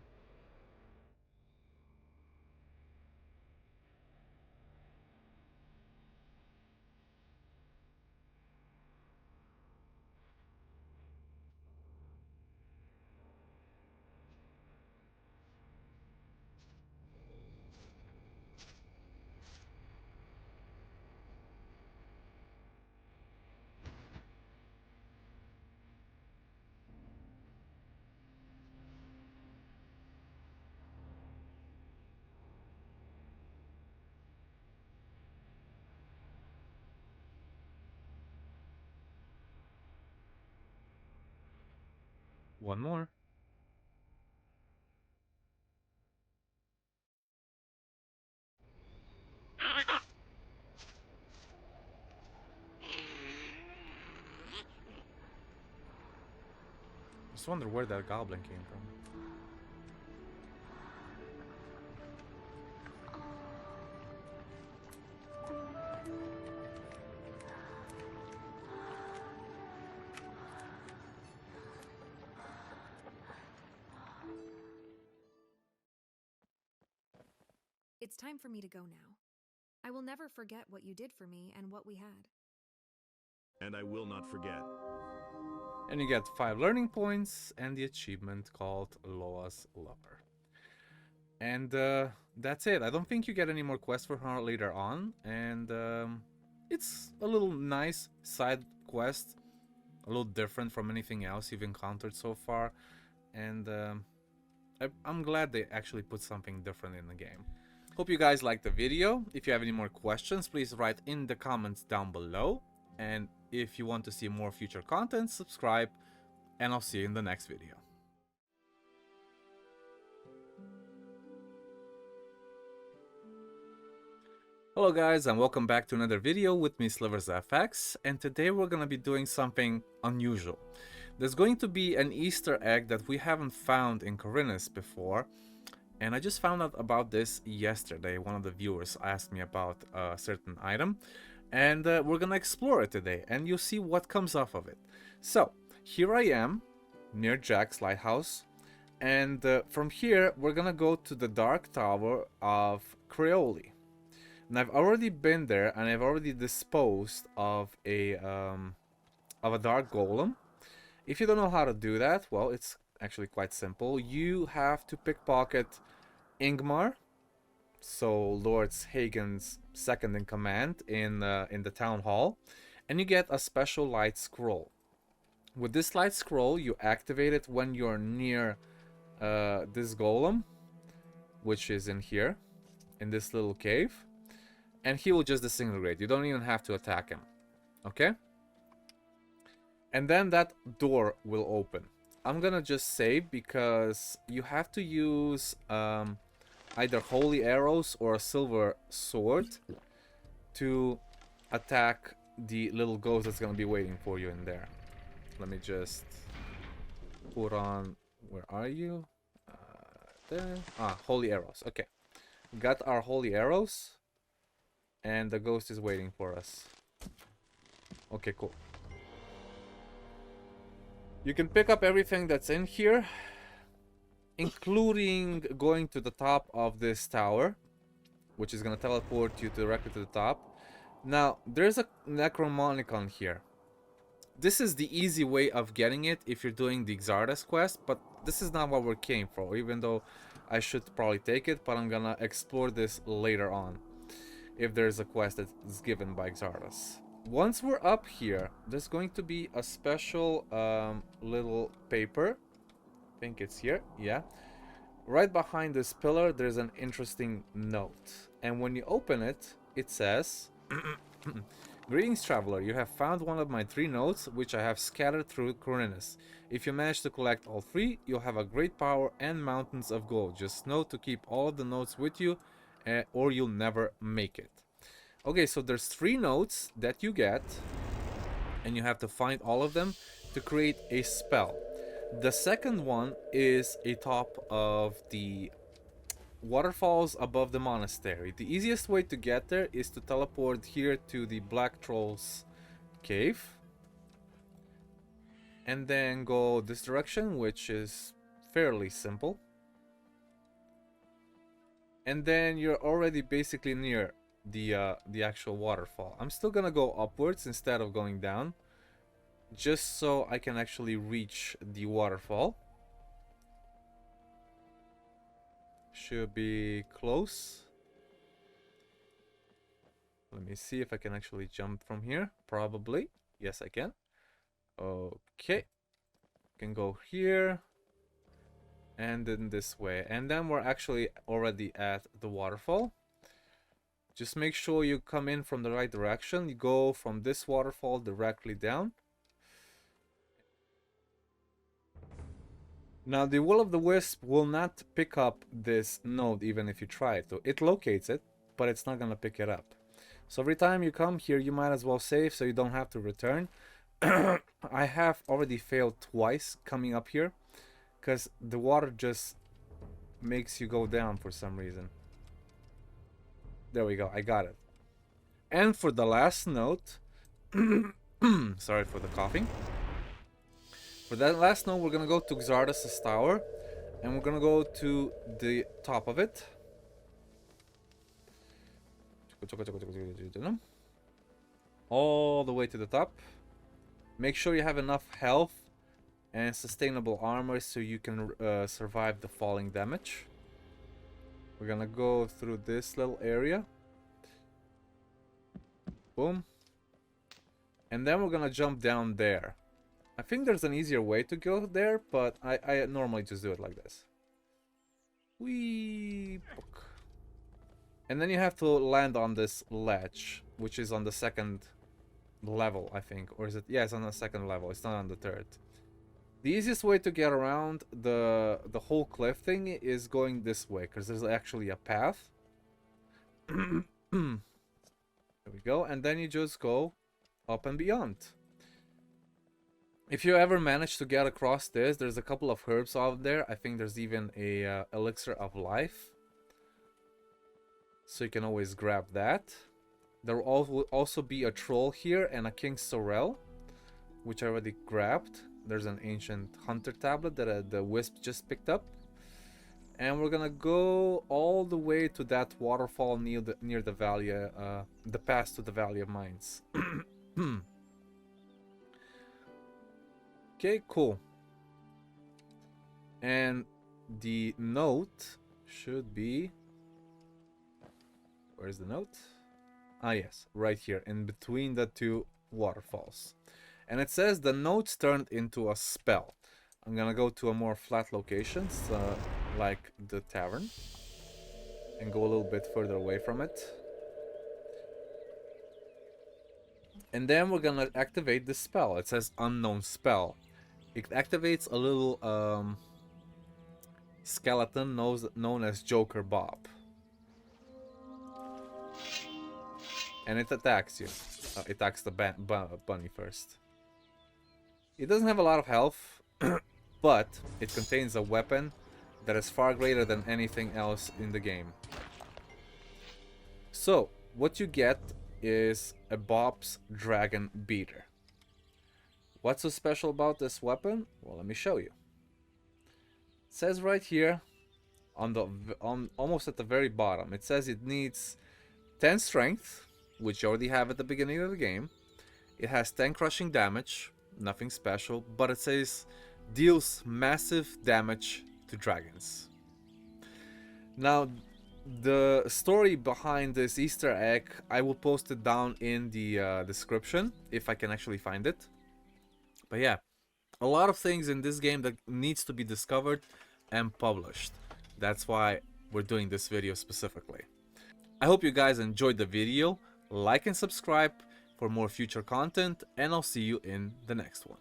One more. Just wonder where that goblin came from. It's time for me to go now. I will never forget what you did for me and what we had. And I will not forget. And you get 5 learning points and the achievement called Loa's Lover. And that's it. I don't think you get any more quests for her later on. And it's a little nice side quest. A little different from anything else you've encountered so far. And I'm glad they actually put something different in the game. Hope you guys liked the video. If you have any more questions, please write in the comments down below. And if you want to see more future content, subscribe, and I'll see you in the next video. Hello guys, and welcome back to another video with me, SliversFX, and today we're gonna be doing something unusual. There's going to be an Easter egg that we haven't found in Khorinis before, and I just found out about this yesterday. One of the viewers asked me about a certain item, and we're gonna explore it today, and you'll see what comes off of it. So, here I am, near Jack's lighthouse, and from here, we're gonna go to the Dark Tower of Creoli. And I've already been there, and I've already disposed of a Dark Golem. If you don't know how to do that, well, it's actually quite simple. You have to pickpocket Ingmar, so Lord Hagen's second in command in the town hall, and you get a special light scroll. With this light scroll, you activate it when you're near this golem, which is in here, in this little cave, and he will just disintegrate. You don't even have to attack him, okay? And then that door will open. I'm gonna just save because you have to use either holy arrows or a silver sword to attack the little ghost that's gonna be waiting for you in there. Let me just put on, where are you? There. Ah, holy arrows. Okay, got our holy arrows. And the ghost is waiting for us. Okay, cool. You can pick up everything that's in here, including going to the top of this tower, which is going to teleport you directly to the top. Now, there's a Necromonicon here. This is the easy way of getting it if you're doing the Xardas quest, but this is not what we came for, even though I should probably take it, but I'm gonna explore this later on, if there's a quest that's given by Xardas. Once we're up here, there's going to be a special little paper. I think it's here, yeah. Right behind this pillar, there's an interesting note. And when you open it, it says... Greetings, traveler. You have found one of my 3 notes, which I have scattered through Khorinis. If you manage to collect all 3, you'll have a great power and mountains of gold. Just know to keep all of the notes with you, or you'll never make it. Okay, so there's 3 notes that you get, and you have to find all of them to create a spell. The second one is a top of the waterfalls above the monastery. The easiest way to get there is to teleport here to the Black Troll's cave, and then go this direction, which is fairly simple. And then you're already basically near the actual waterfall. I'm still gonna go upwards instead of going down, just so I can actually reach the waterfall. Should be close. Let me see if I can actually jump from here. Probably. Yes, I can. Okay. Can go here. And then this way. And then we're actually already at the waterfall. Just make sure you come in from the right direction. You go from this waterfall directly down. Now, the Will of the Wisp will not pick up this node even if you try it. So it locates it, but it's not going to pick it up. So every time you come here, you might as well save so you don't have to return. I have already failed twice coming up here, because the water just makes you go down for some reason. There we go, I got it. And for the last note, sorry for the coughing. For that last note, we're gonna go to Xardas' tower, and we're gonna go to the top of it. All the way to the top. Make sure you have enough health and sustainable armor so you can survive the falling damage. We're gonna go through this little area. Boom. And then we're gonna jump down there. I think there's an easier way to go there, but I normally just do it like this. Whee! And then you have to land on this ledge, which is on the 2nd level, I think. Or is it? Yeah, it's on the 2nd level. It's not on the 3rd. The easiest way to get around the whole cliff thing is going this way, because there's actually a path. There we go. And then you just go up and beyond. If you ever manage to get across this, there's a couple of herbs out there. I think there's even a elixir of life, so you can always grab that. There will also be a troll here and a King's Sorrel, which I already grabbed. There's an ancient hunter tablet that the Wisp just picked up. And we're gonna go all the way to that waterfall near the valley, the pass to the Valley of Mines. Okay, cool. And the note should be... Where's the note? Ah, yes, right here, in between the 2 waterfalls. And it says the note's turned into a spell. I'm gonna go to a more flat location, like the tavern, and go a little bit further away from it. And then we're gonna activate the spell. It says unknown spell. It activates a little skeleton known as Joker Bob. And it attacks you. It attacks the bunny first. It doesn't have a lot of health, but it contains a weapon that is far greater than anything else in the game. So, what you get is a Bob's Dragon Beater. What's so special about this weapon? Well, let me show you. It says right here on almost at the very bottom, it says it needs 10 strength, which you already have at the beginning of the game. It has 10 crushing damage, nothing special, but it says deals massive damage to dragons. Now, the story behind this Easter egg, I will post it down in the description if I can actually find it. But yeah, a lot of things in this game that needs to be discovered and published. That's why we're doing this video specifically. I hope you guys enjoyed the video. Like and subscribe for more future content, and I'll see you in the next one.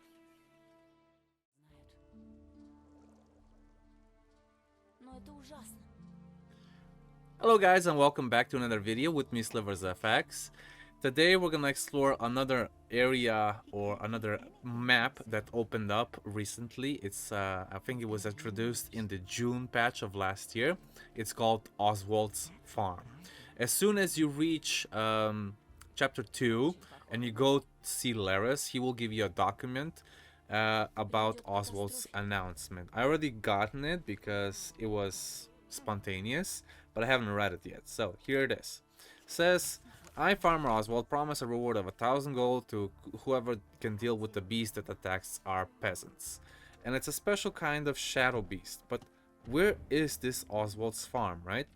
Hello guys, and welcome back to another video with me, SliversFX. Today we're gonna explore another area or another map that opened up recently. It's I think it was introduced in the June patch of last year. It's called Oswald's Farm. As soon as you reach chapter 2 and you go see Laris, he will give you a document about Oswald's announcement. I already gotten it because it was spontaneous, but I haven't read it yet. So here it is. It says, I, Farmer Oswald, promise a reward of 1,000 gold to whoever can deal with the beast that attacks our peasants. And it's a special kind of shadow beast. But where is this Oswald's farm, right?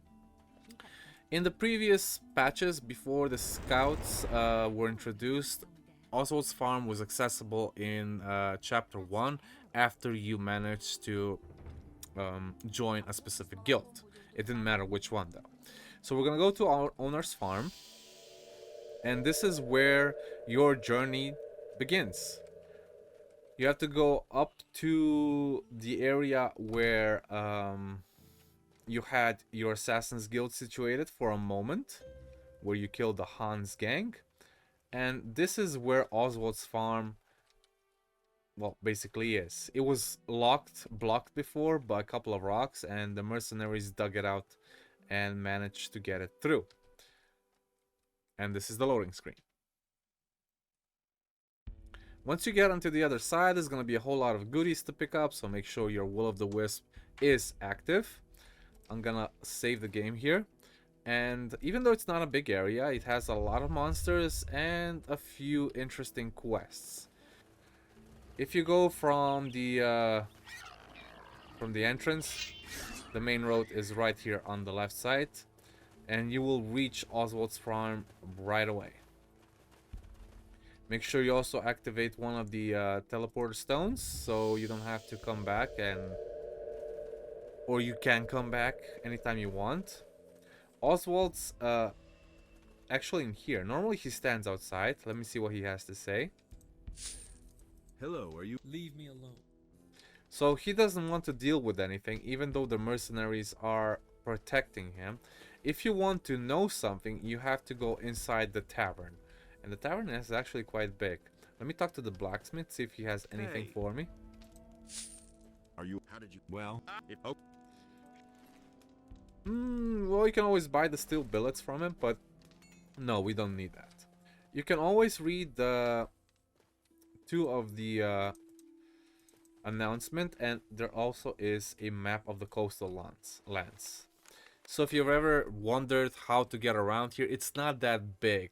In the previous patches, before the scouts were introduced, Oswald's farm was accessible in chapter 1 after you managed to join a specific guild. It didn't matter which one though. So we're gonna go to our owner's farm, and this is where your journey begins. You have to go up to the area where you had your Assassin's Guild situated for a moment, where you killed the Hans gang, and this is where Oswald's farm, well, basically is. It was blocked before by a couple of rocks, and the mercenaries dug it out and managed to get it through. And this is the loading screen. Once you get onto the other side, there's going to be a whole lot of goodies to pick up, so make sure your Will O The Wisp is active. I'm gonna save the game here. And even though it's not a big area, it has a lot of monsters and a few interesting quests. If you go from the entrance, the main road is right here on the left side, and you will reach Oswald's farm right away. Make sure you also activate one of the teleporter stones, so you don't have to come back, or you can come back anytime you want. Oswald's actually in here. Normally he stands outside. Let me see what he has to say. Hello, are you? Leave me alone. So he doesn't want to deal with anything, even though the mercenaries are protecting him. If you want to know something, you have to go inside the tavern. And the tavern is actually quite big. Let me talk to the blacksmith, see if he has anything for me. Are you? How did you? Well, well, you can always buy the steel billets from him, but no, we don't need that. You can always read the two of the announcement, and there also is a map of the coastal lands. So if you've ever wondered how to get around here, it's not that big,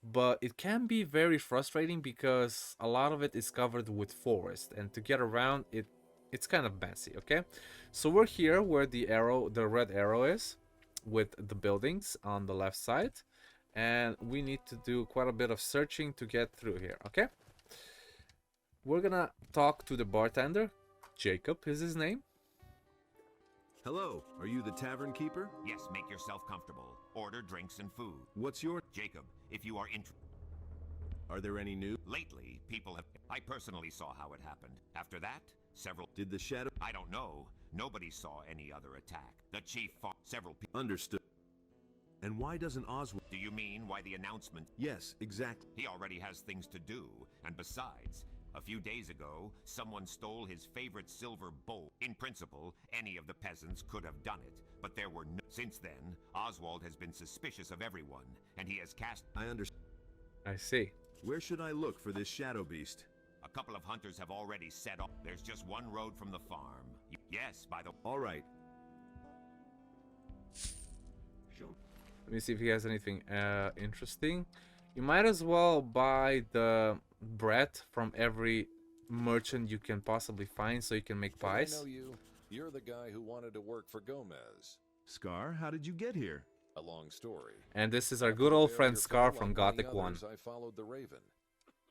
but it can be very frustrating because a lot of it is covered with forest, and to get around it's kind of messy. Okay, so we're here where the red arrow is, with the buildings on the left side, and we need to do quite a bit of searching to get through here. Okay, we're gonna talk to the bartender. Jacob is his name. Hello, are you the tavern keeper? Yes, make yourself comfortable. Order drinks and food. What's your... Jacob, if you are Are there any new... Lately, people have... I personally saw how it happened. After that, several... Did the shadow... I don't know. Nobody saw any other attack. The chief fought several people... Understood. And why doesn't Oswald... Do you mean why the announcement... Yes, exactly. He already has things to do. And besides, A few days ago, someone stole his favorite silver bowl. In principle, any of the peasants could have done it, but there were no... Since then, Oswald has been suspicious of everyone, and he has cast... I understand. I see. Where should I look for this shadow beast? A couple of hunters have already set off. There's just one road from the farm. Yes, by the... All right. Let me see if he has anything interesting. You might as well buy the bread from every merchant you can possibly find so you can make pies. I know you. You're the guy who wanted to work for Gomez. Scar, how did you get here? A long story. And this is our good old friend Scar from Gothic 1. I followed the Raven.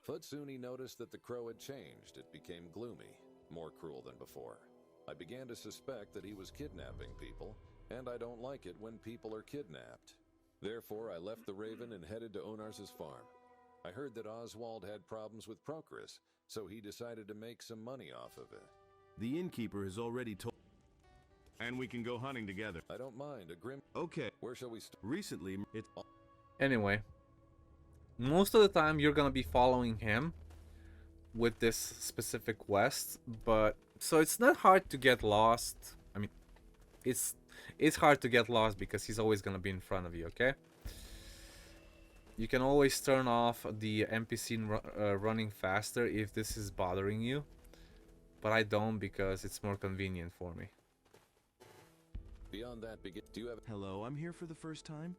But soon he noticed that the crow had changed. It became gloomy, more cruel than before. I began to suspect that he was kidnapping people, and I don't like it when people are kidnapped. Therefore, I left the Raven and headed to Onars's farm. I heard that Oswald had problems with Procris, so he decided to make some money off of it. The innkeeper has already told... And we can go hunting together. I don't mind, a grim... Okay. Where shall we start? Recently, it... Anyway, most of the time you're gonna be following him with this specific quest, but... So it's not hard to get lost. I mean, it's hard to get lost because he's always gonna be in front of you, okay? You can always turn off the NPC running faster if this is bothering you, but I don't because it's more convenient for me. Beyond that, do you have... Hello, I'm here for the first time.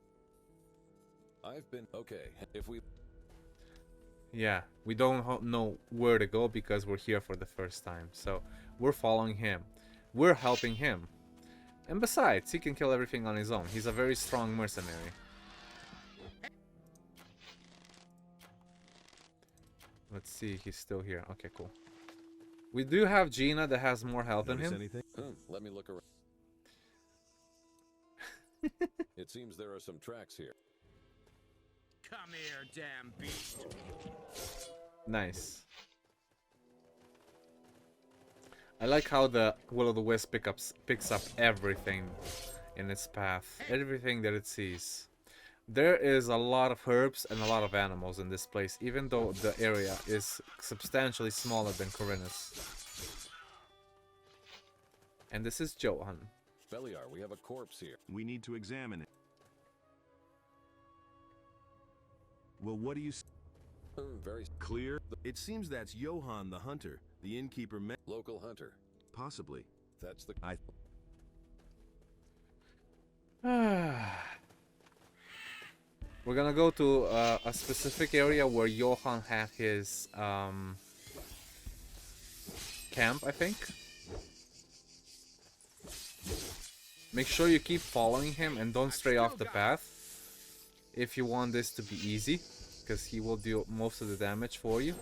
I've been... Okay, if we... Yeah, we don't know where to go because we're here for the first time, so we're following him. We're helping him. And besides, he can kill everything on his own. He's a very strong mercenary. Let's see, he's still here. Okay, cool. We do have Gina that has more health than him. Anything? Let me look around. It seems there are some tracks here. Come here, damn beast. Nice. I like how the Will O The Wisp picks up everything in its path. Everything that it sees. There is a lot of herbs and a lot of animals in this place, even though the area is substantially smaller than Khorinis. And this is Johan. Beliar, we have a corpse here. We need to examine it. Well, what do you... Very clear. It seems that's Johan the hunter. The innkeeper met... Local hunter. Possibly. That's the... We're gonna go to a specific area where Johan had his camp, I think. Make sure you keep following him and don't stray off the path if you want this to be easy, because he will do most of the damage for you.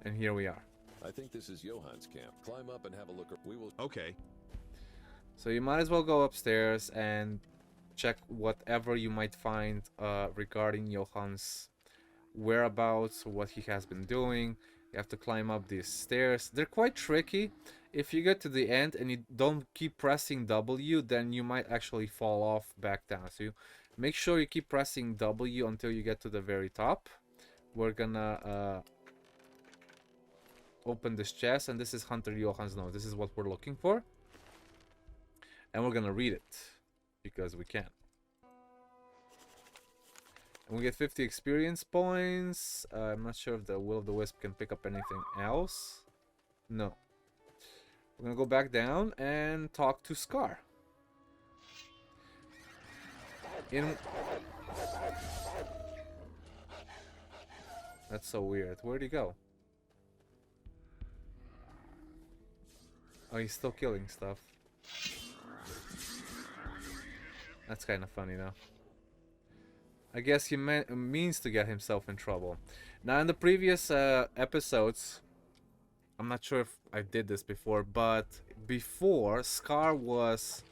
And here we are. I think this is Johan's camp. Climb up and have a look. We will... Okay. So you might as well go upstairs and check whatever you might find regarding Johan's whereabouts, or what he has been doing. You have to climb up these stairs. They're quite tricky. If you get to the end and you don't keep pressing W, then you might actually fall off back down. So you make sure you keep pressing W until you get to the very top. We're gonna open this chest, and this is Hunter Johan's note. This is what we're looking for. And we're gonna read it, because we can. And we get 50 experience points. I'm not sure if the Will O The Wisp can pick up anything else. No. We're gonna go back down and talk to Scar. That's so weird. Where'd he go? Oh, he's still killing stuff. That's kind of funny, though. I guess he means to get himself in trouble. Now, in the previous episodes, I'm not sure if I did this before, but before, Scar was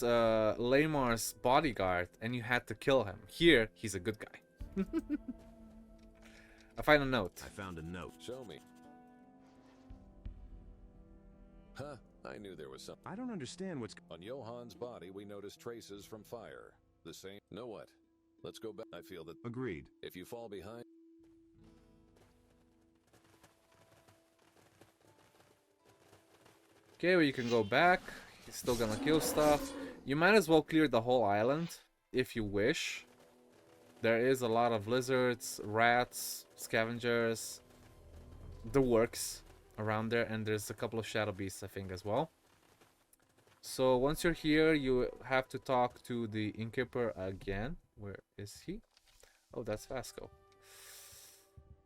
Lamar's bodyguard, and you had to kill him. Here, he's a good guy. I find a note. I found a note. Show me. Huh. I knew there was something. I don't understand what's... On Johan's body, we noticed traces from fire. The same. Know what? Let's go back. I feel that. Agreed. If you fall behind. Okay, well, you can go back. He's still gonna kill stuff. You might as well clear the whole island if you wish. There is a lot of lizards, rats, scavengers, the works around there, and there's a couple of shadow beasts, I think, as well. So once you're here, you have to talk to the innkeeper again. Where is he? Oh, that's Vasco.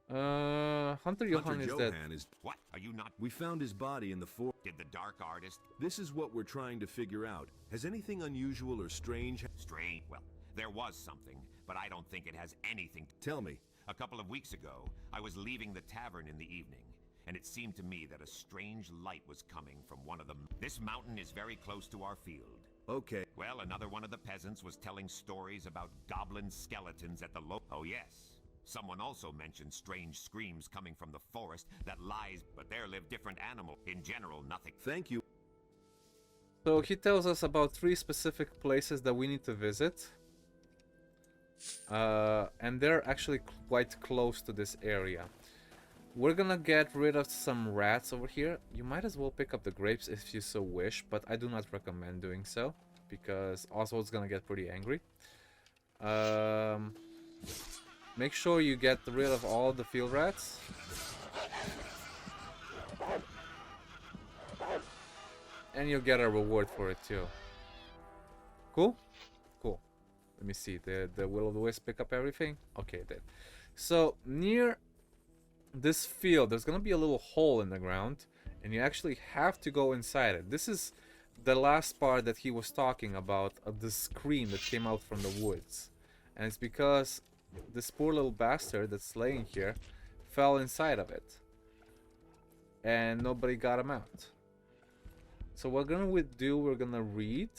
Hunter Johan is dead. What? Are you not? We found his body in the forest. Did the dark artist? This is what we're trying to figure out. Has anything unusual or strange? Strange? Well, there was something, but I don't think it has anything. Tell me. A couple of weeks ago, I was leaving the tavern in the evening, and it seemed to me that a strange light was coming from one of them. This mountain is very close to our field. Okay. Well, another one of the peasants was telling stories about goblin skeletons at the Oh, yes. Someone also mentioned strange screams coming from the forest that lies, but there live different animals. In general, nothing. Thank you. So he tells us about 3 specific places that we need to visit. And they're actually quite close to this area. We're gonna get rid of some rats over here. You might as well pick up the grapes if you so wish, but I do not recommend doing so, because Oswald's gonna get pretty angry. Make sure you get rid of all the field rats. And you'll get a reward for it too. Cool? Cool. Let me see. The Will O The Wisp pick up everything? Okay, it did. So, near this field, there's gonna be a little hole in the ground, and you actually have to go inside it. This is the last part that he was talking about, of the scream that came out from the woods. And it's because this poor little bastard that's laying here fell inside of it, and nobody got him out. So what we're gonna read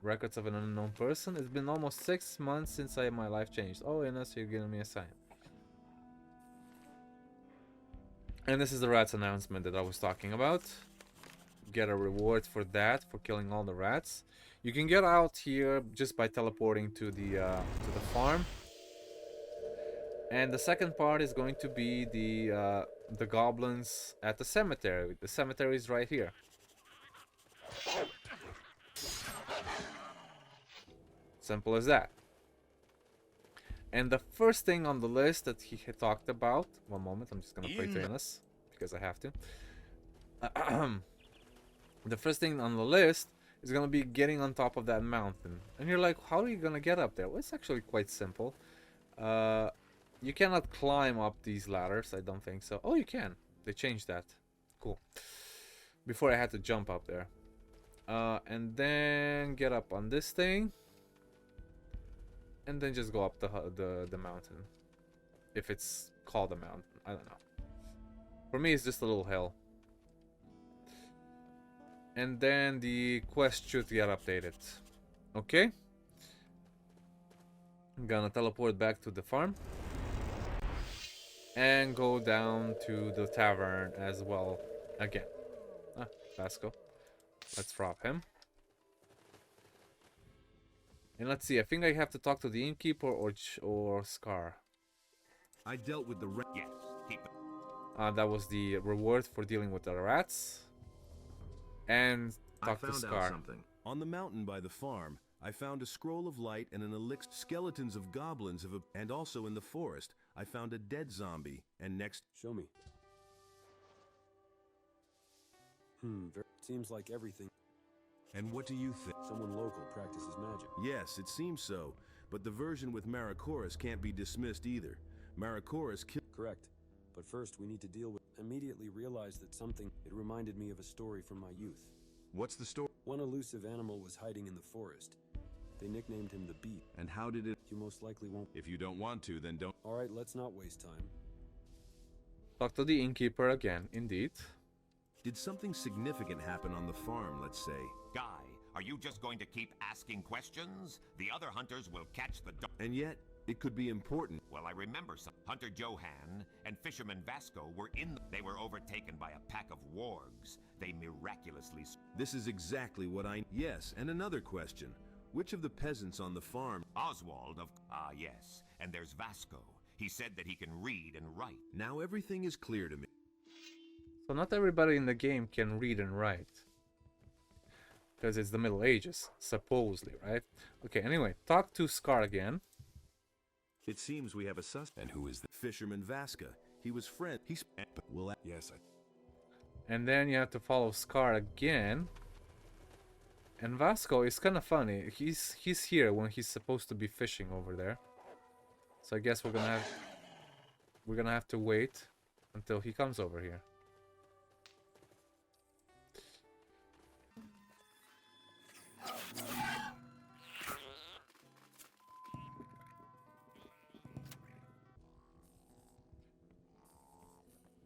Records of an Unknown Person. It's been almost 6 months since my life changed. Oh, Innos, you're giving me a sign. And this is the rats announcement that I was talking about. Get a reward for that, for killing all the rats. You can get out here just by teleporting to the farm. And the second part is going to be the goblins at the cemetery. The cemetery is right here. Simple as that. And the first thing on the list that he had talked about... One moment, I'm just gonna pray to Innos, because I have to. The first thing on the list is gonna be getting on top of that mountain. And you're like, how are you gonna get up there? Well, it's actually quite simple. You cannot climb up these ladders, I don't think so. Oh, you can. They changed that. Cool. Before I had to jump up there. And then get up on this thing. And then just go up the mountain. If it's called a mountain. I don't know. For me, it's just a little hill. And then the quest should get updated. Okay. I'm gonna teleport back to the farm. And go down to the tavern as well again. Vasco. Let's rob him. And let's see, I think I have to talk to the innkeeper or Scar. I dealt with the rat. Yes, keep it. That was the reward for dealing with the rats. And talk to Scar. Something. On the mountain by the farm, I found a scroll of light and an elixir. Skeletons of goblins and also in the forest, I found a dead zombie. And next, show me. Seems like everything. And what do you think? Someone local practices magic. Yes, it seems so. But the version with Maracoris can't be dismissed either. Maracoris killed. Correct. But first, we need to deal with. Immediately realized that something. It reminded me of a story from my youth. What's the story? One elusive animal was hiding in the forest. They nicknamed him the Beat. And how did it? You most likely won't. If you don't want to, then don't. All right, let's not waste time. Talk to the innkeeper again. Indeed. Did something significant happen on the farm, let's say? Guy, are you just going to keep asking questions? The other hunters will catch the And yet, it could be important. Well, I remember some. Hunter Johan and Fisherman Vasco were They were overtaken by a pack of wargs. They miraculously... This is exactly what I... Yes, and another question. Which of the peasants on the farm? Oswald of... Ah, yes. And there's Vasco. He said that he can read and write. Now everything is clear to me. So not everybody in the game can read and write. Because it's the Middle Ages, supposedly, right? Okay, anyway, talk to Scar again. It seems we have a suspect. And who is the fisherman Vasca? He was friend. He's... Will... Yes, And then you have to follow Scar again. And Vasco is kind of funny. He's here when he's supposed to be fishing over there. So I guess we're gonna have to wait until he comes over here.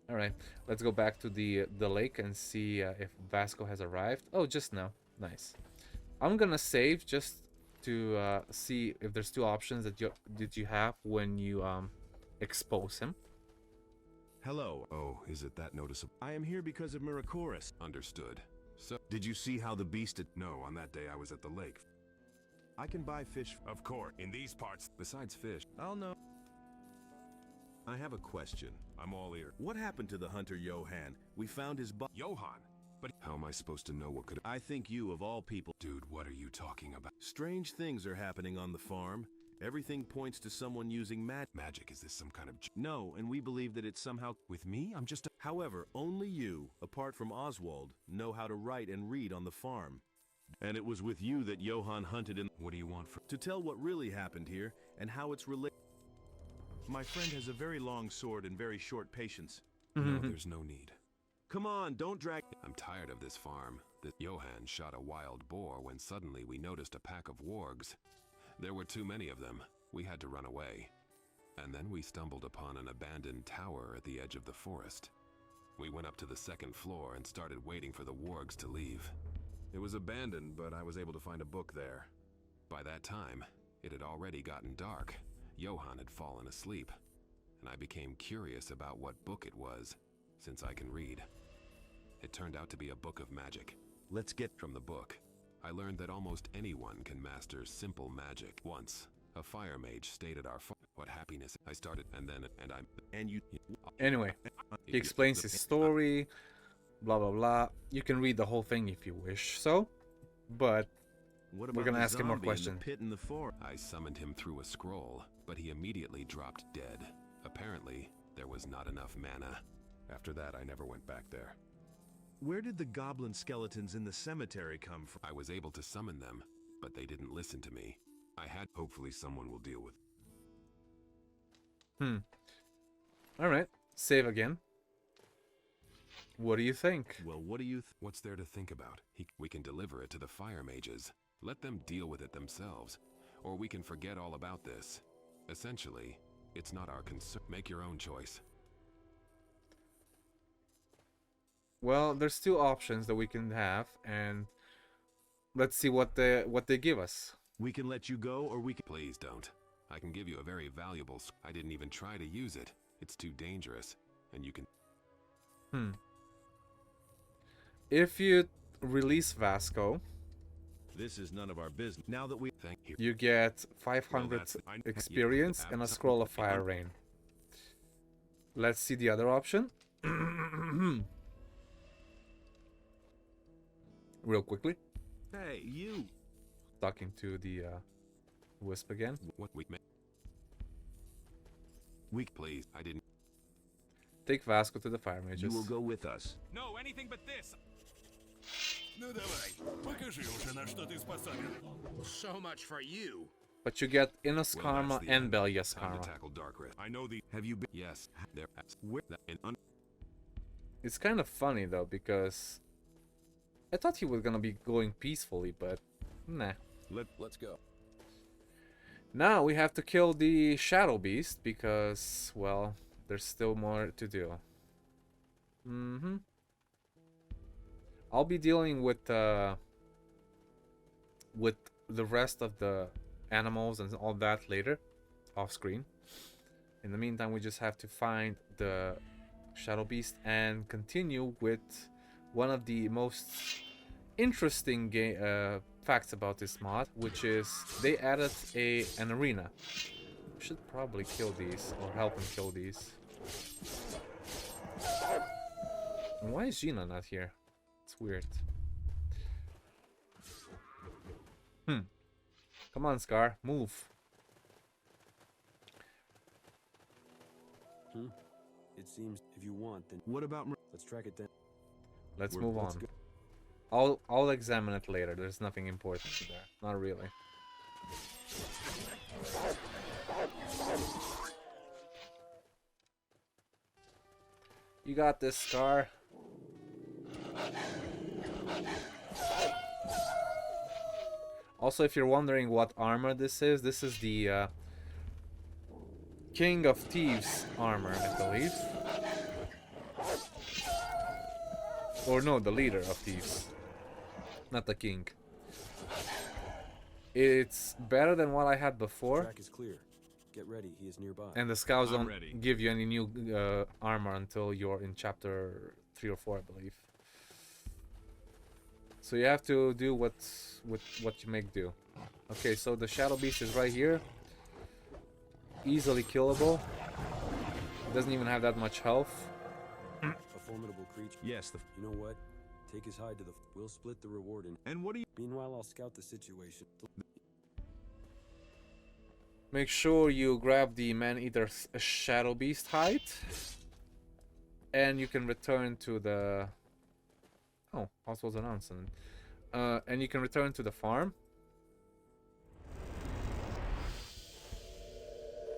All right, let's go back to the lake and see if Vasco has arrived. Oh, just now. Nice. I'm gonna save just to see if there's two options that you have when you expose him. Hello. Oh, is it that noticeable? I am here because of Miracoris. Understood. So, did you see how the beast had... No, on that day I was at the lake. I can buy fish. Of course, in these parts. Besides fish, I'll know. I have a question. I'm all ear. What happened to the hunter Johan? We found his body. Johan? But how am I supposed to know what could... I think you, of all people... Dude, what are you talking about? Strange things are happening on the farm. Everything points to someone using magic. Is this some kind of... No, and we believe that it's somehow... With me? I'm just a... However, only you, apart from Oswald, know how to write and read on the farm. And it was with you that Johan hunted in... What do you want for... To tell what really happened here, and how it's related... My friend has a very long sword and very short patience. No, there's no need. Come on, don't drag... I'm tired of this farm. That Johan shot a wild boar when suddenly we noticed a pack of wargs. There were too many of them. We had to run away. And then we stumbled upon an abandoned tower at the edge of the forest. We went up to the second floor and started waiting for the wargs to leave. It was abandoned, but I was able to find a book there. By that time, it had already gotten dark. Johan had fallen asleep, and I became curious about what book it was, since I can read. It turned out to be a book of magic. Let's get from the book. I learned that almost anyone can master simple magic. Once, a fire mage stayed at our farm. What happiness I started, and you. Anyway, he explains his story, blah blah blah. You can read the whole thing if you wish, so, but we're gonna ask him more questions. I summoned him through a scroll, but he immediately dropped dead. Apparently, there was not enough mana. After that, I never went back there. Where did the goblin skeletons in the cemetery come from? I was able to summon them, but they didn't listen to me. Hopefully someone will deal with. Alright, save again. What do you think? Well, what do you what's there to think about? We can deliver it to the fire mages. Let them deal with it themselves. Or we can forget all about this. Essentially, it's not our concern. Make your own choice. Well, there's two options that we can have, and let's see what they give us. We can let you go, or we can... Please don't. I can give you a very valuable... I didn't even try to use it. It's too dangerous, and you can... If you release Vasco... This is none of our business. Now that we... Thank you. You get 500 experience and a scroll of fire rain. Let's see the other option. Real quickly. Hey, you. Talking to the Wisp again. What we please. I didn't. Take Vasco to the fire mages. You will go with us. No, anything but this. Ну давай, покажи уже, на что ты способен. So much for you. But you get Innos Karma and Belias Karma. I know the... Have you been... Yes. There. It's kind of funny though, because I thought he was gonna be going peacefully, but nah. Let's go. Now we have to kill the Shadow Beast because, well, there's still more to do. I'll be dealing with the rest of the animals and all that later, off screen. In the meantime, we just have to find the Shadow Beast and continue with one of the most interesting facts about this mod, which is they added an arena. We should probably kill these or help him kill these. And why is Gina not here? It's weird. Come on, Scar, move. It seems if you want, then what about? Let's track it down. Let's move on. I'll examine it later. There's nothing important there. Not really. You got this, Scar. Also, if you're wondering what armor this is the King of Thieves armor, I believe. Or no, the leader of Thieves. Not the king. It's better than what I had before. Track is clear. Get ready, he is nearby. And the scouts don't give you any new armor until you're in chapter 3 or 4, I believe. So you have to do what you make do. Okay, so the Shadow Beast is right here. Easily killable. Doesn't even have that much health. A formidable creature. Yes, you know what? Take his hide to the. We'll split the reward in. And what do you? Meanwhile, I'll scout the situation. Make sure you grab the Man-Eater's Shadow Beast hide. And you can return to the... Oh, Oswald's announcement. And you can return to the farm.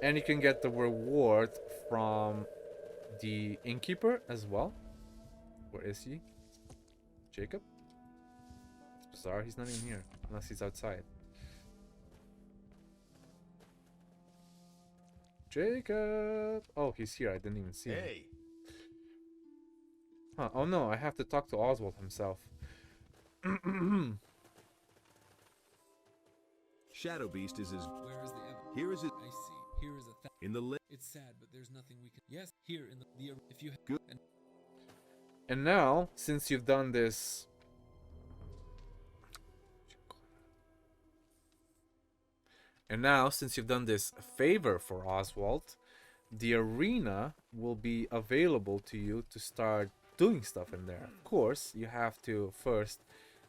And you can get the reward from the innkeeper as well. Where is he? Jacob? It's bizarre, he's not even here. Unless he's outside. Jacob! Oh, he's here. I didn't even see him. Huh. Oh no, I have to talk to Oswald himself. Shadow Beast is his. Where is the evidence? Here is it. I see. Here is a in the list. It's sad, but there's nothing we can. Yes, here in the if you good. And now, since you've done this. And now, since you've done this favor for Oswald, the arena will be available to you to start doing stuff in there. Of course, you have to first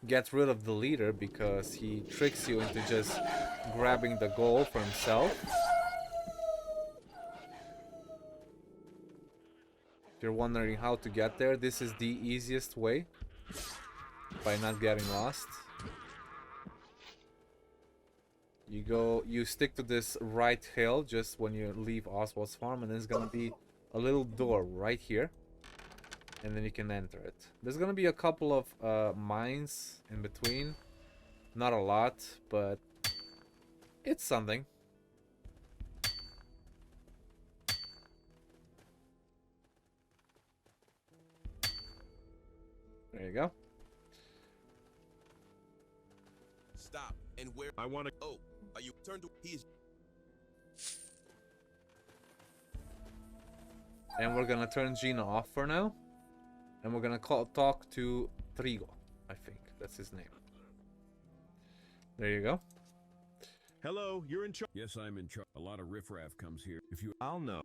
get rid of the leader because he tricks you into just grabbing the gold for himself. If you're wondering how to get there, this is the easiest way by not getting lost. You stick to this right hill just when you leave Oswald's farm, and there's gonna be a little door right here, and then you can enter it. There's gonna be a couple of mines in between, not a lot, but it's something. There you go. Stop. And where I want to. Oh, are you turned to? He's. And we're gonna turn Gina off for now, and we're gonna talk to Trigo. I think that's his name. There you go. Hello, you're in charge. Yes, I'm in charge. A lot of riffraff comes here. If you, I'll know.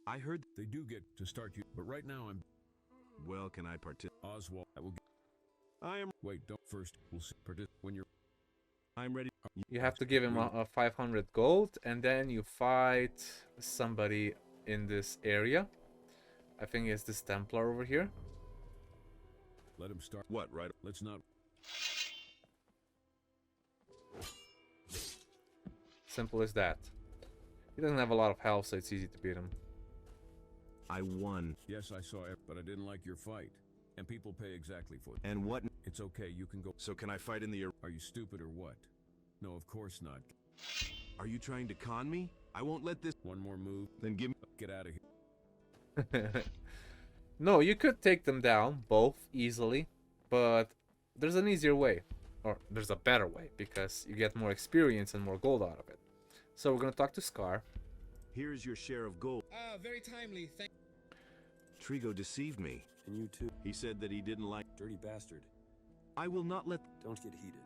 I heard they do get to start you, but right now I'm. Well, can I participate? Oswald, I will. I am. Wait, don't first. We'll see. When you're. I'm ready. You have to give him a 500 gold, and then you fight somebody in this area. I think it's this Templar over here. Let him start. What, right? Let's not. Simple as that. He doesn't have a lot of health, so it's easy to beat him. I won. Yes, I saw it, but I didn't like your fight. And people pay exactly for it. And what? It's okay, you can go. So can I fight in the... Are you stupid or what? No, of course not. Are you trying to con me? I won't let this... One more move, then give me... Get out of here. No, you could take them down, both, easily. But there's an easier way. Or there's a better way, because you get more experience and more gold out of it. So we're gonna talk to Scar. Here's your share of gold. Ah, very timely, thank... Trigo deceived me. And you too. He said that he didn't like... Dirty bastard. I will not let... Don't get heated.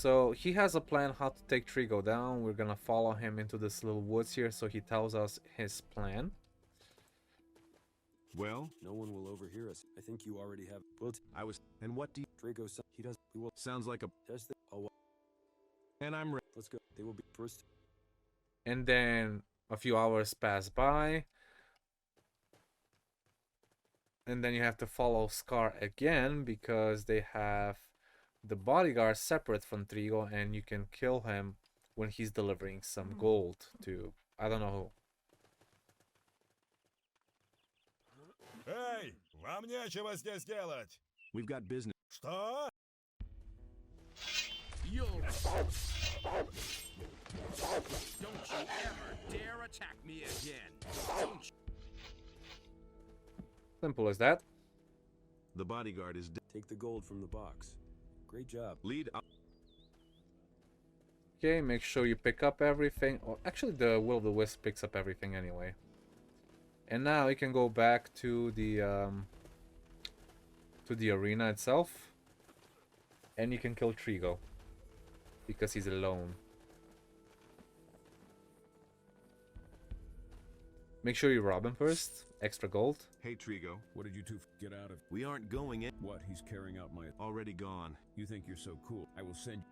So he has a plan how to take Trigo down. We're gonna follow him into this little woods here so he tells us his plan. Well, no one will overhear us. I think you already have. Well, I was. And what do you? Drago, he does. We will. Sounds like a. Test the. Oh, and I'm ready. Let's go. They will be first. And then a few hours pass by. And then you have to follow Scar again because they have the bodyguard separate from Trigo, and you can kill him when he's delivering some gold to, I don't know who. Эй, вам нечего здесь делать. We've got business. Что? Don't you ever dare attack me again. Don't you? Simple as that. The bodyguard is dead. Take the gold from the box. Great job. Lead up. Okay, make sure you pick up everything. Or actually, the Will O The Wisp picks up everything anyway. And now you can go back to the arena itself, and you can kill Trigo because he's alone. Make sure you rob him first. Extra gold. Hey Trigo, What did you two get out of? we aren't going in. What? He's carrying out my. Already gone. You think you're so cool? I will send.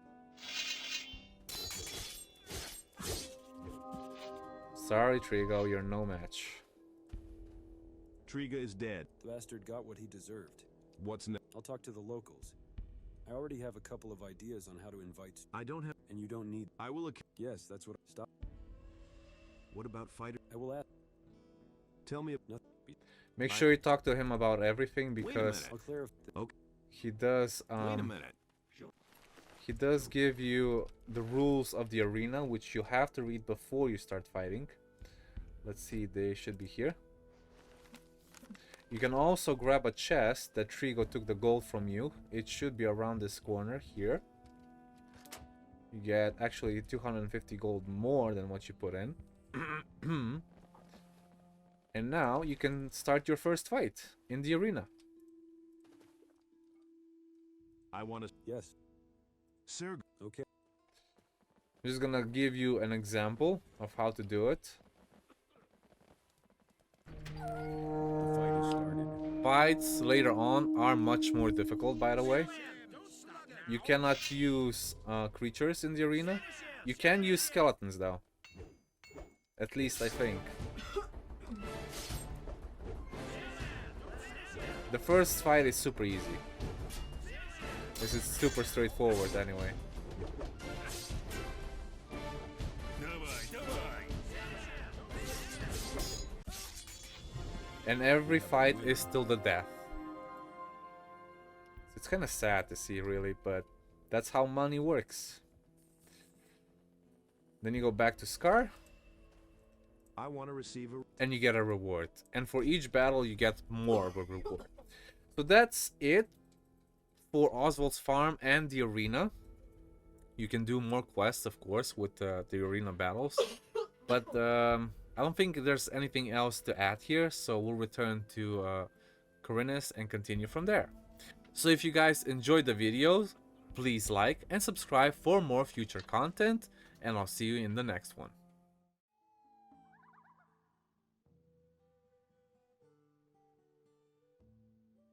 Sorry, Trigo, you're no match. Triga is dead. The bastard got what he deserved. What's next? I'll talk to the locals. I already have a couple of ideas on how to invite. I don't have. And you don't need. I will. Yes, that's what. Stop. What about fighter? I will ask. Tell me. Nothing. Make sure you talk to him about everything because I'll clarify. Okay. he does. Wait a minute. He does give you the rules of the arena, which you have to read before you start fighting. Let's see, they should be here. You can also grab a chest that Trigo took the gold from you. It should be around this corner here. You get actually 250 gold more than what you put in. And now you can start your first fight in the arena. I want to. Yes. Sir. Okay. I'm just gonna give you an example of how to do it. The fight has started. Fights later on are much more difficult, by the way. You cannot use creatures in the arena. You can use skeletons though. At least I think. The first fight is super easy. This is super straightforward anyway. And every fight is still the death. It's kind of sad to see, really, but that's how money works. Then you go back to Scar. I want to receive a. And you get a reward. And for each battle, you get more of a reward. So that's it for Oswald's farm and the arena. You can do more quests, of course, with the arena battles. But I don't think there's anything else to add here. So we'll return to Khorinis and continue from there. So if you guys enjoyed the videos, please like and subscribe for more future content. And I'll see you in the next one.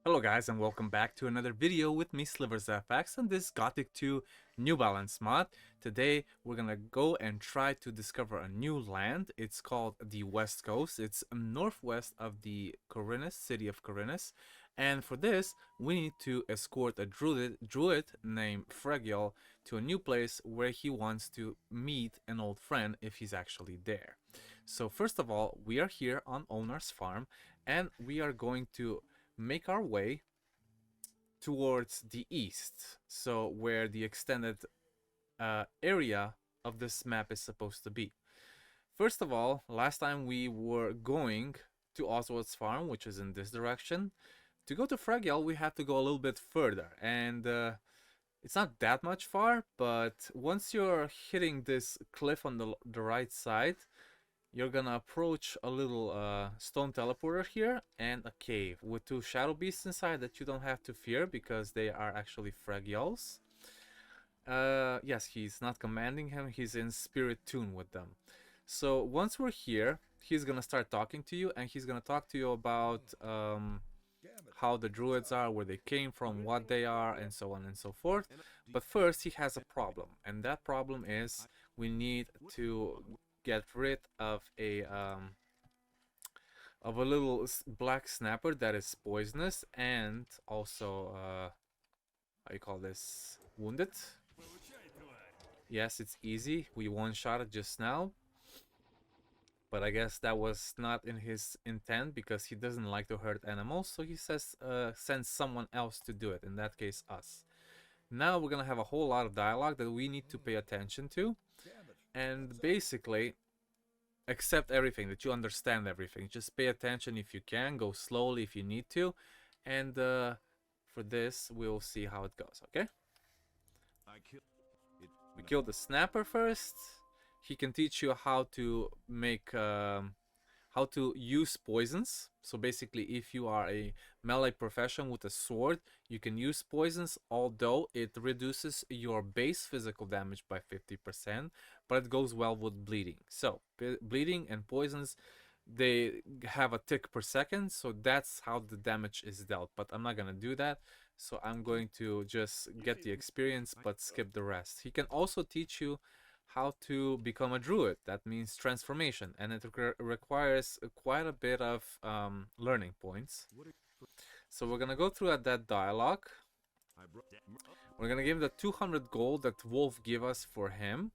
Hello guys, and welcome back to another video with me, SliversFX, and this Gothic 2 New Balance mod. Today we're gonna go and try to discover a new land. It's called the West Coast. It's northwest of the Khorinis, city of Khorinis. And for this, we need to escort a druid named Fregiel to a new place where he wants to meet an old friend if he's actually there. So first of all, we are here on Onar's farm, and we are going to make our way towards the east, so where the extended area of this map is supposed to be. First of all, last time we were going to Oswald's farm, which is in this direction. To go to Fregiel, we have to go a little bit further, and it's not that much far, but once you're hitting this cliff on the right side, you're gonna approach a little stone teleporter here and a cave with two shadow beasts inside that you don't have to fear because they are actually Fregiels. Yeah, yes, he's not commanding him, he's in spirit tune with them. So once we're here, he's gonna start talking to you, and he's gonna talk to you about how the druids are, where they came from, what they are, and so on and so forth. But first he has a problem, and that problem is we need to get rid of a little black snapper that is poisonous and also how you call this, wounded. Yes, it's easy, we one-shot it just now, but I guess that was not in his intent because he doesn't like to hurt animals, so he says sends someone else to do it, in that case us. Now we're gonna have a whole lot of dialogue that we need to pay attention to, and basically accept everything, that you understand everything. Just pay attention if you can, go slowly if you need to, and for this we'll see how it goes, okay? We kill the snapper first. He can teach you how to make how to use poisons. So basically, if you are a melee profession with a sword, you can use poisons, although it reduces your base physical damage by 50%, but it goes well with bleeding. So bleeding and poisons, they have a tick per second, so that's how the damage is dealt, but I'm not gonna do that, so I'm going to just get the experience but skip the rest. He can also teach you how to become a druid. That means transformation, and it requires quite a bit of learning points. So we're gonna go through that dialogue. We're gonna give him the 200 gold that Wolf gave us for him.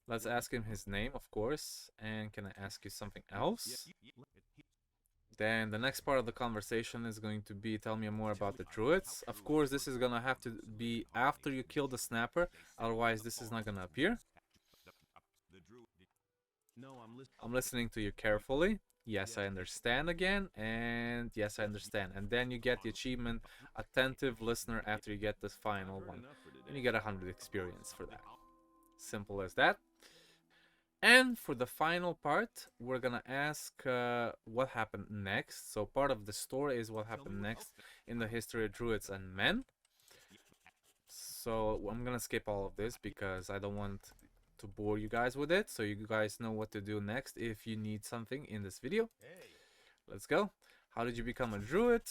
Let's ask him his name, of course. And can I ask you something else? Then the next part of the conversation is going to be, tell me more about the druids. Of course, this is gonna have to be after you kill the snapper, otherwise this is not gonna appear. I'm listening to you carefully. Yes, I understand again, and yes, I understand. And then you get the achievement, attentive listener, after you get this final one. And you get 100 experience for that. Simple as that. And for the final part, we're gonna ask what happened next. So part of the story is what happened next in the history of druids and men. So I'm gonna skip all of this because I don't want to bore you guys with it, so you guys know what to do next if you need something in this video. Let's go. How did you become a druid?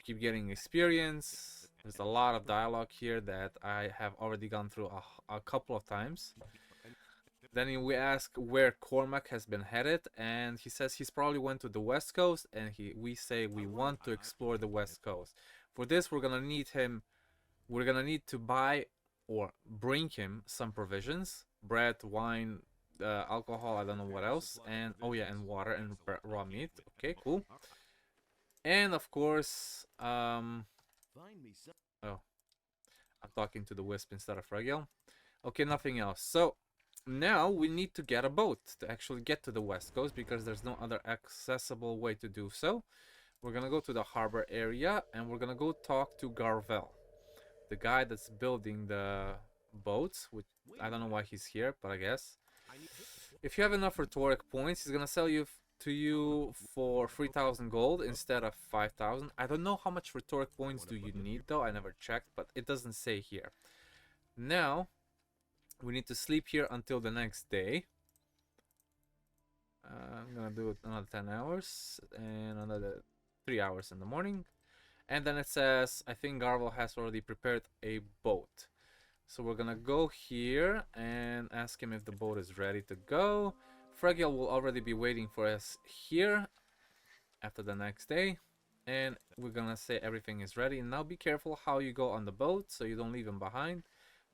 Keep getting experience. There's a lot of dialogue here that I have already gone through a couple of times. Then we ask where Cormac has been headed, and he says he's probably went to the west coast, and we say we want to explore the west coast. For this, we're gonna need to buy or bring him some provisions, bread, wine, alcohol, I don't know what else, and oh yeah, and water and raw meat. Okay, cool. And of course, oh, I'm talking to the Wisp instead of Regil. Okay, nothing else. So now we need to get a boat to actually get to the west coast because there's no other accessible way to do so. We're gonna go to the harbor area and we're gonna go talk to Garvel, the guy that's building the boats, which I don't know why he's here, but I guess. If you have enough rhetoric points, he's gonna sell you to you for 3,000 gold instead of 5,000. I don't know how much rhetoric points do you need though, I never checked, but it doesn't say here. Now we need to sleep here until the next day. I'm gonna do it another 10 hours and another 3 hours in the morning. And then it says, I think Garvel has already prepared a boat. So we're gonna go here and ask him if the boat is ready to go. Fregil will already be waiting for us here after the next day. And we're gonna say everything is ready. Now be careful how you go on the boat so you don't leave him behind.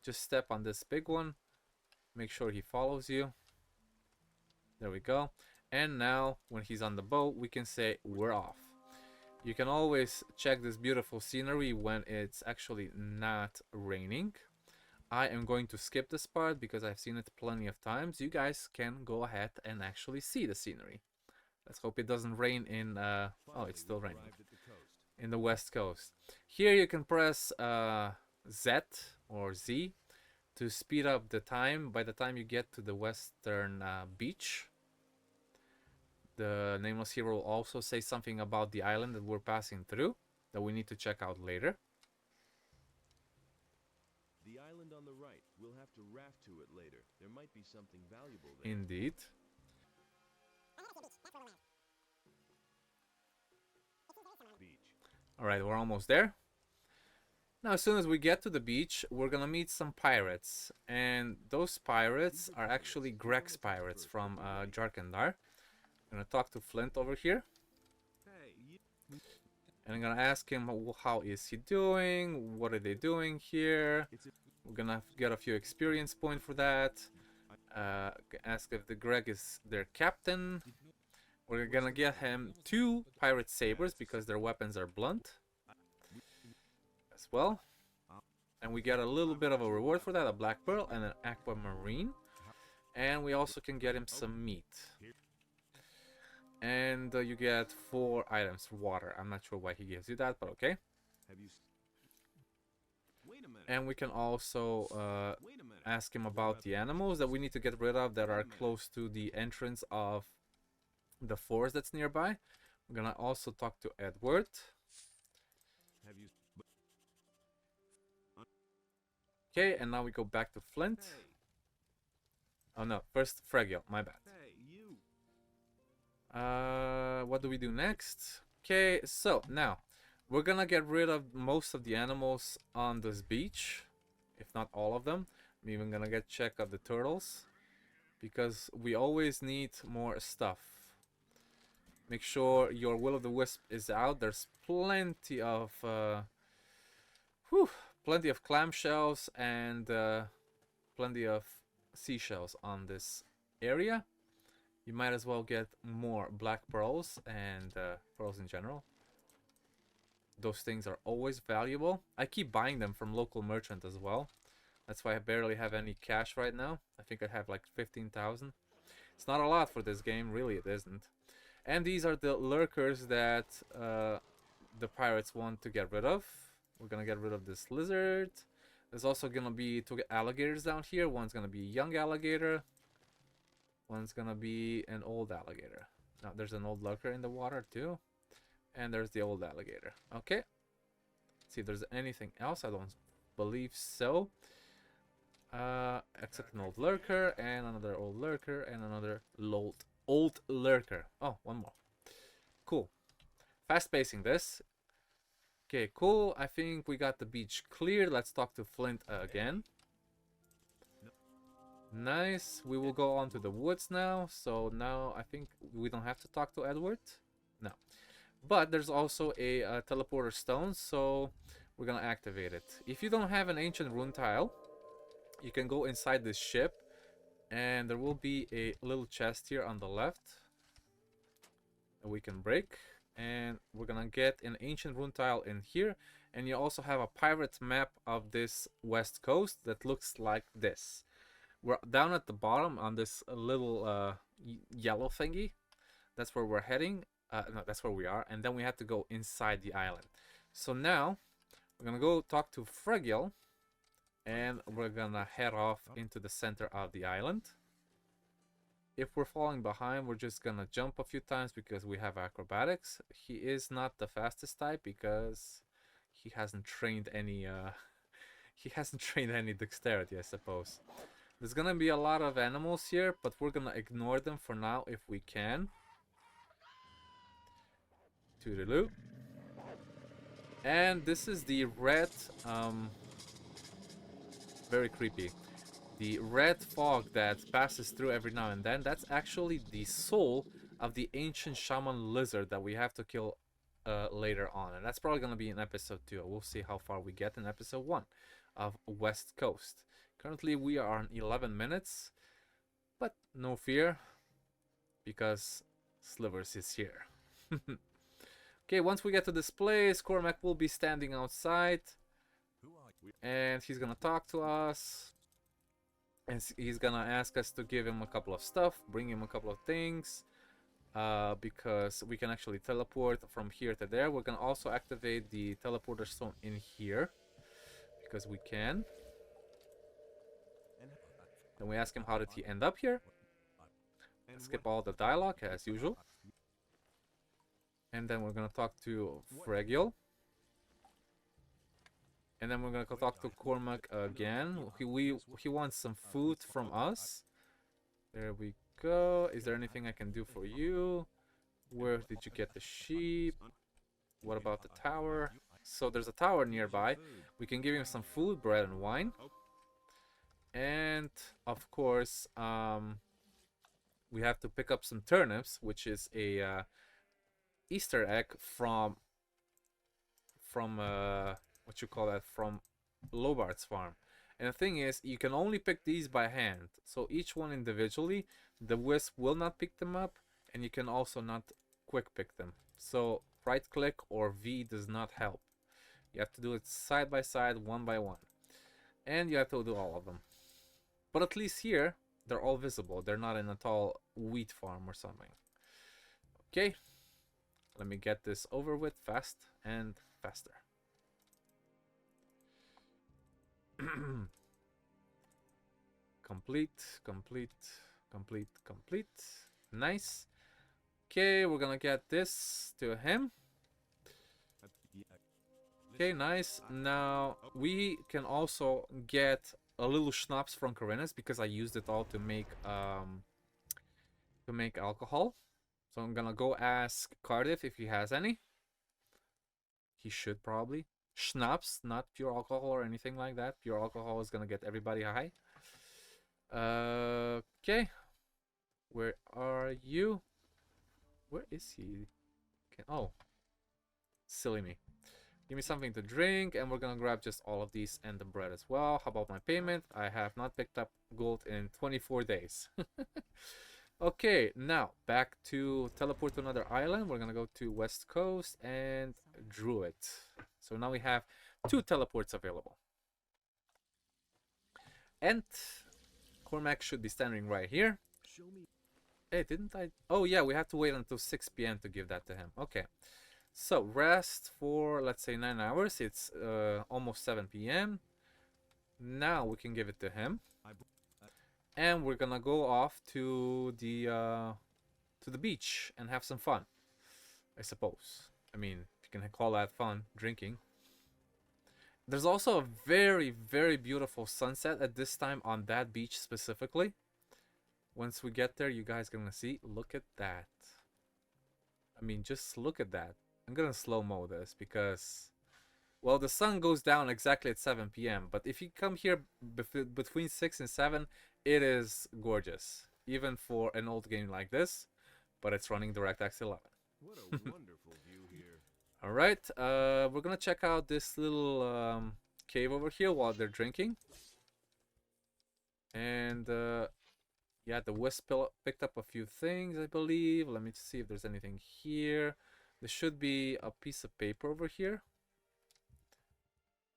Just step on this big one. Make sure he follows you. There we go. And now when he's on the boat, we can say we're off. You can always check this beautiful scenery when it's actually not raining. I am going to skip this part because I've seen it plenty of times. You guys can go ahead and actually see the scenery. Let's hope it doesn't rain in oh, it's still raining in the west coast. Here you can press Z or Z to speed up the time by the time you get to the western beach. The nameless hero will also say something about the island that we're passing through that we need to check out later. The island island on the right. We'll have to raft to it later. There might be something valuable there. Indeed. Beach. Alright, we're almost there. Now, as soon as we get to the beach, we're gonna meet some pirates. And those pirates are actually Greg's pirates from Jharkendar. I'm gonna talk to Flint over here. And I'm gonna ask him how is he doing, what are they doing here. We're gonna get a few experience points for that. Ask if the Greg is their captain. We're gonna get him 2 pirate sabers because their weapons are blunt as well. And we get a little bit of a reward for that, a black pearl and an aquamarine. And we also can get him some meat. And you get 4 items, water. I'm not sure why he gives you that, but okay. And we can also ask him about the animals that we need to get rid of that are close to the entrance of the forest that's nearby. We're gonna also talk to Edward. Okay, and now we go back to Flint. Oh no, first Fregiel, my bad. What do we do next? Okay, so now we're gonna get rid of most of the animals on this beach, if not all of them. I'm even gonna get check of the turtles because we always need more stuff. Make sure your Will O The Wisp is out. There's plenty of plenty of clamshells and plenty of seashells on this area. You might as well get more black pearls and pearls in general. Those things are always valuable. I keep buying them from local merchant as well. That's why I barely have any cash right now. I think I have like 15,000. It's not a lot for this game, really it isn't. And these are the lurkers that the pirates want to get rid of. We're gonna get rid of this lizard. There's also gonna be 2 alligators down here. One's gonna be a young alligator. One's gonna be an old alligator. Now there's an old lurker in the water too. And there's the old alligator. Okay. Let's see if there's anything else. I don't believe so. Except an old lurker and another old lurker and another old lurker. Oh, one more. Cool. Fast pacing this. Okay, cool. I think we got the beach cleared. Let's talk to Flint again. Nice. We will go on to the woods now. So now I think we don't have to talk to Edward. No. But there's also a teleporter stone, so we're gonna activate it. If you don't have an ancient rune tile, you can go inside this ship and there will be a little chest here on the left that we can break. And we're gonna get an ancient rune tile in here, and you also have a pirate map of this west coast that looks like this. We're down at the bottom on this little yellow thingy. That's where we're heading. No, that's where we are, and then we have to go inside the island. So now we're gonna go talk to Fregiel, and we're gonna head off into the center of the island. If we're falling behind, we're just gonna jump a few times because we have acrobatics. He is not the fastest type because he hasn't trained any dexterity, I suppose. There's gonna be a lot of animals here, but we're gonna ignore them for now if we can. Toodaloo. And this is the red, very creepy. The red fog that passes through every now and then, that's actually the soul of the ancient shaman lizard that we have to kill later on. And that's probably going to be in episode 2. We'll see how far we get in episode 1 of West Coast. Currently we are on 11 minutes, but no fear, because Slivers is here. Okay, once we get to this place, Cormac will be standing outside, and he's going to talk to us. And he's gonna ask us to give him a couple of stuff, bring him a couple of things, because we can actually teleport from here to there. We're gonna also activate the teleporter stone in here, because we can. Then we ask him how did he end up here. Skip all the dialogue as usual. And then we're gonna talk to Fregiel. And then we're gonna go talk to Cormac again. He wants some food from us. There we go. Is there anything I can do for you? Where did you get the sheep? What about the tower? So there's a tower nearby. We can give him some food, bread and wine. And of course, we have to pick up some turnips, which is a Easter egg from what you call that, from Lobart's farm. And the thing is, you can only pick these by hand. So each one individually, the Wisp will not pick them up, and you can also not quick pick them. So right click or V does not help. You have to do it side by side, one by one. And you have to do all of them. But at least here, they're all visible. They're not in a tall wheat farm or something. Okay. Let me get this over with fast and faster. Complete. Nice. Okay, we're gonna get this to him. Okay, nice. Now we can also get a little schnapps from Khorinis because I used it all to make alcohol. So I'm gonna go ask Cardiff if he has any. He should probably. Schnapps, not pure alcohol or anything like that. Pure alcohol is gonna get everybody high. Okay. Where are you? Where is he? Okay. Oh. Silly me. Give me something to drink, and we're gonna grab just all of these and the bread as well. How about my payment? I have not picked up gold in 24 days. Okay, now back to teleport to another island. We're gonna go to West Coast and Druid. So now we have 2 teleports available. And Cormac should be standing right here. Hey, didn't I? Oh yeah, we have to wait until 6 p.m. to give that to him. Okay. So rest for, let's say, 9 hours. It's almost 7 p.m. Now we can give it to him. And we're gonna go off to the beach and have some fun, I suppose. I mean, if you can call that fun, drinking. There's also a very, very beautiful sunset at this time on that beach specifically. Once we get there, you guys are gonna see. Look at that. I mean, just look at that. I'm gonna slow-mo this because, well, the sun goes down exactly at 7 p.m. But if you come here between 6 and 7, it is gorgeous. Even for an old game like this. But it's running DirectX 11. What a wonderful view here. Alright, we're gonna check out this little cave over here while they're drinking. And, yeah, the Wisp picked up a few things, I believe. Let me see if there's anything here. There should be a piece of paper over here.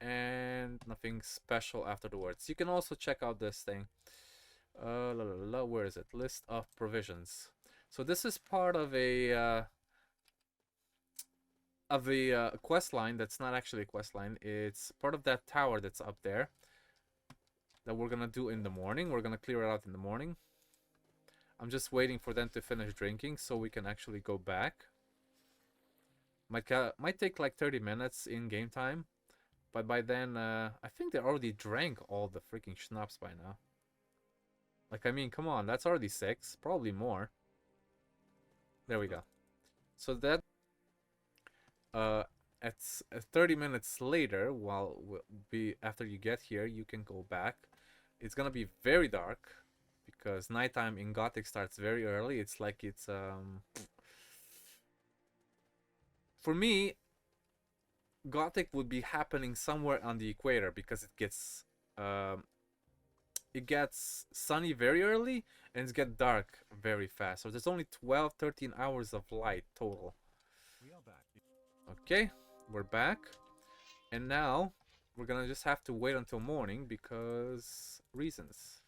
And nothing special afterwards. You can also check out this thing. Where is it? List of provisions. So this is part of a quest line that's not actually a quest line. It's part of that tower that's up there that we're gonna do in the morning. We're gonna clear it out in the morning. I'm just waiting for them to finish drinking so we can actually go back. Might take like 30 minutes in game time, but by then I think they already drank all the freaking schnapps by now. Like, I mean, come on, that's already 6, probably more. There we go. So that at 30 minutes later, after you get here, you can go back. It's gonna be very dark because nighttime in Gothic starts very early. It's like it's for me, Gothic would be happening somewhere on the equator because it gets sunny very early and it gets dark very fast. So there's only 12-13 hours of light total. We are back. Okay, we're back. And now we're gonna just have to wait until morning because reasons.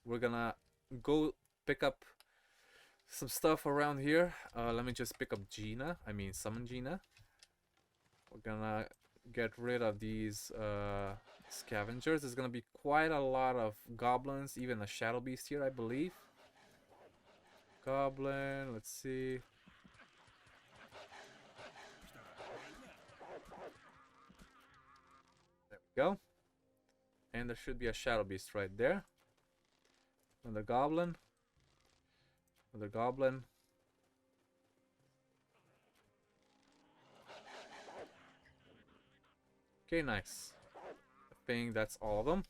We're gonna go pick up some stuff around here. Let me just pick up Gina. I mean, summon Gina. We're gonna get rid of these scavengers. There's gonna be quite a lot of goblins, even a shadow beast here, I believe. Goblin, let's see. There we Go. And there should be a shadow beast right there. Another goblin. Another goblin. Okay, nice. I think that's all of them.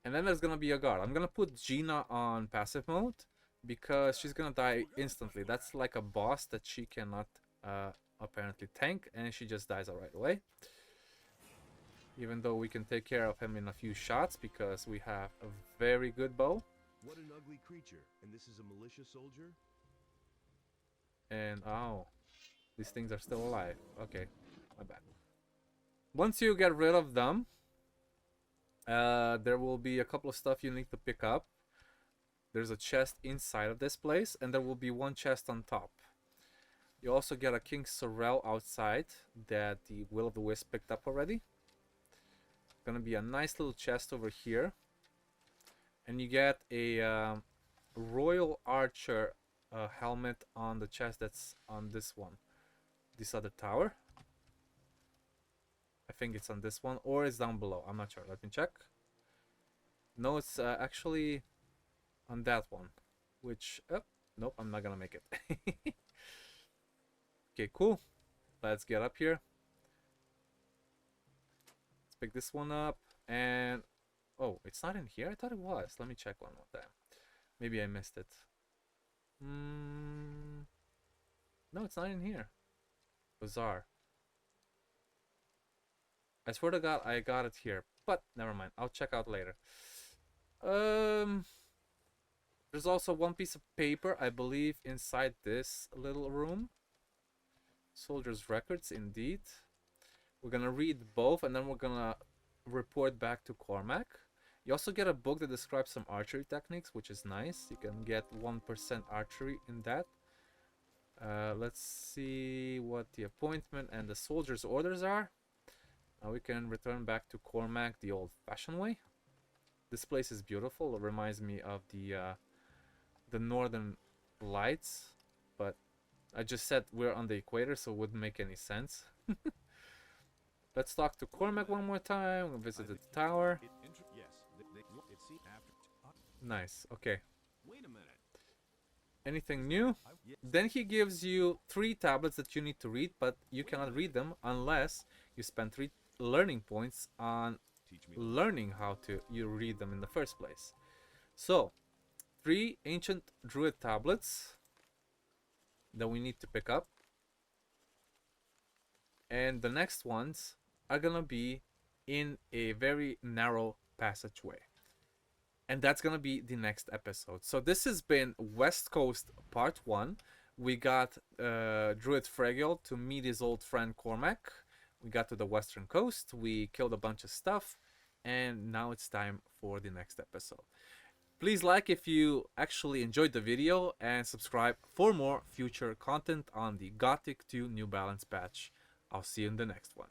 And then there's gonna be a guard. I'm gonna put Gina on passive mode because she's gonna die instantly. That's like a boss that she cannot apparently tank, and she just dies right away. Even though we can take care of him in a few shots because we have a very good bow. What an ugly creature. And this is a militia soldier? And oh, these things are still alive. Okay, my bad. Once you get rid of them, there will be a couple of stuff you need to pick up. There's a chest inside of this place, and there will be one chest on top. You also get a King Sorrel outside that the Will O The Wisp picked up already. Gonna be a nice little chest over here, and you get a Royal Archer helmet on the chest that's on this one, this other tower. I think it's on this one, or it's down below. I'm not sure. Let me check. No, it's actually on that one. Which, nope, I'm not gonna make it. Okay, cool. Let's get up here. Let's pick this one up. And, oh, it's not in here? I thought it was. Let me check one more time. Maybe I missed it. No, it's not in here. Bizarre. I swear to God, I got it here, but never mind. I'll check out later. There's also one piece of paper, I believe, inside this little room. Soldiers' records, indeed. We're gonna read both, and then we're gonna report back to Cormac. You also get a book that describes some archery techniques, which is nice. You can get 1% archery in that. Let's see what the appointment and the soldiers' orders are. Now we can return back to Cormac the old-fashioned way. This place is beautiful. It reminds me of the Northern Lights, but I just said we're on the equator, so it wouldn't make any sense. Let's talk to Cormac one more time. We'll visit the tower. Nice. Okay. Wait a minute. Anything new? Then he gives you 3 tablets that you need to read, but you cannot read them unless you spend 3 learning points on learning how to read them in the first place. So, 3 ancient druid tablets that we need to pick up, and the next ones are gonna be in a very narrow passageway, and that's gonna be the next episode. So this has been West Coast Part 1. We got Druid Fregiel to meet his old friend Cormac. We got to the western coast, we killed a bunch of stuff, and now it's time for the next episode. Please like if you actually enjoyed the video, and subscribe for more future content on the Gothic 2 New Balance patch. I'll see you in the next one.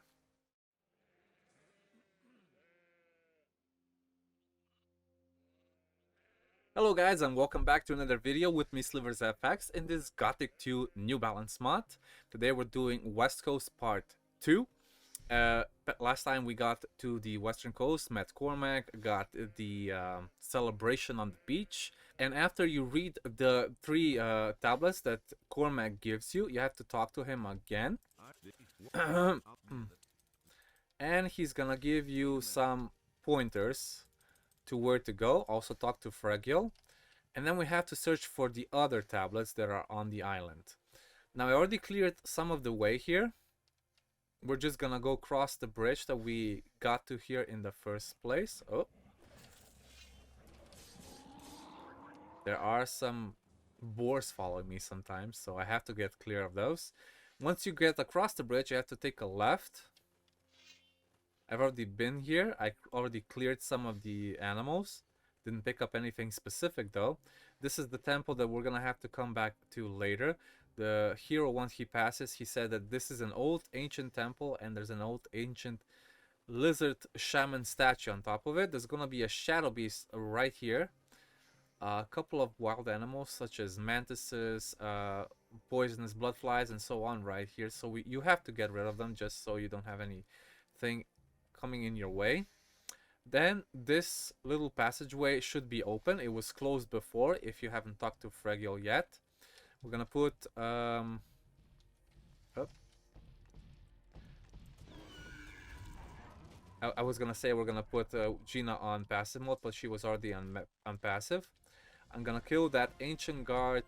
Hello guys, and welcome back to another video with me, Slivers FX, in this Gothic 2 New Balance mod. Today we're doing West Coast Part 2. Last time we got to the western coast, met Cormac, got the celebration on the beach, and after you read the 3 tablets that Cormac gives you, you have to talk to him again. And he's gonna give you some pointers to where to go. Also talk to Fregiel, and then we have to search for the other tablets that are on the island. Now I already cleared some of the way here. We're just gonna go cross the bridge that we got to here in the first place. Oh, there are some boars following me sometimes, so I have to get clear of those. Once you get across the bridge, you have to take a left. I've already been here. I already cleared some of the animals. Didn't pick up anything specific though. This is the temple that we're gonna have to come back to later. The hero, once he passes, he said that this is an old ancient temple, and there's an old ancient lizard shaman statue on top of it. There's gonna be a shadow beast right here. A couple of wild animals such as mantises, poisonous bloodflies, and so on right here. So you have to get rid of them just so you don't have anything coming in your way. Then this little passageway should be open. It was closed before if you haven't talked to Fragile yet. We're gonna put I was gonna say we're gonna put Gina on passive mode, but she was already on passive. I'm gonna kill that ancient guard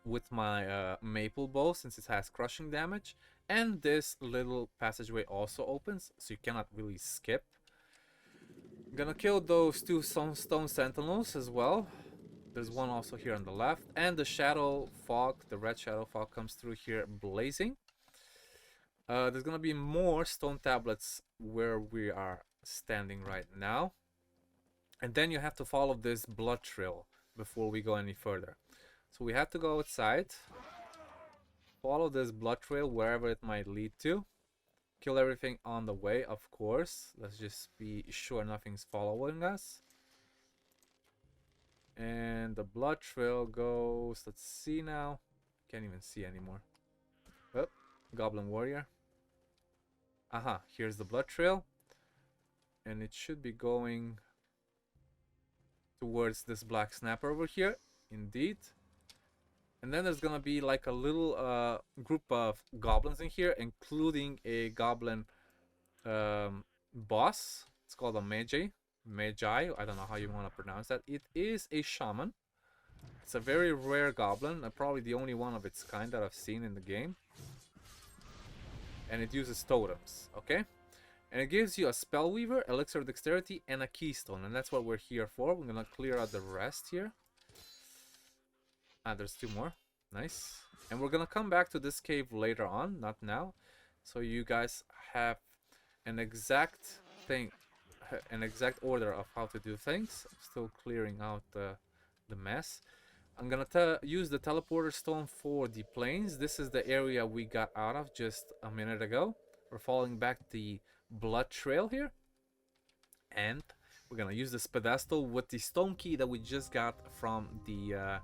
with my maple bow since it has crushing damage, and this little passageway also opens, so you cannot really skip. I'm gonna kill those two stone sentinels as well. There's one also here on the left, and the shadow fog, the red shadow fog comes through here blazing. There's gonna be more stone tablets where we are standing right now, and then you have to follow this blood trail before we go any further. So we have to go outside, follow this blood trail wherever it might lead to, kill everything on the way, of course. Let's just be sure nothing's following us. And the blood trail goes, let's see now, can't even see anymore. Oh, Goblin Warrior. Aha, here's the blood trail, and it should be going towards this black snapper over here, indeed. And then there's gonna be like a little group of goblins in here, including a goblin boss. It's called a Magi. I don't know how you want to pronounce that. It is a shaman. It's a very rare goblin, probably the only one of its kind that I've seen in the game. And it uses totems, okay? And it gives you a Spellweaver, Elixir of Dexterity, and a Keystone. And that's what we're here for. We're gonna clear out the rest here. Ah, there's two more. Nice. And we're gonna come back to this cave later on, not now. So you guys have an exact thing, an exact order of how to do things. I'm still clearing out the mess. I'm gonna use the teleporter stone for the plains. This is the area we got out of just a minute ago. We're following back the blood trail here, and we're gonna use this pedestal with the stone key that we just got from the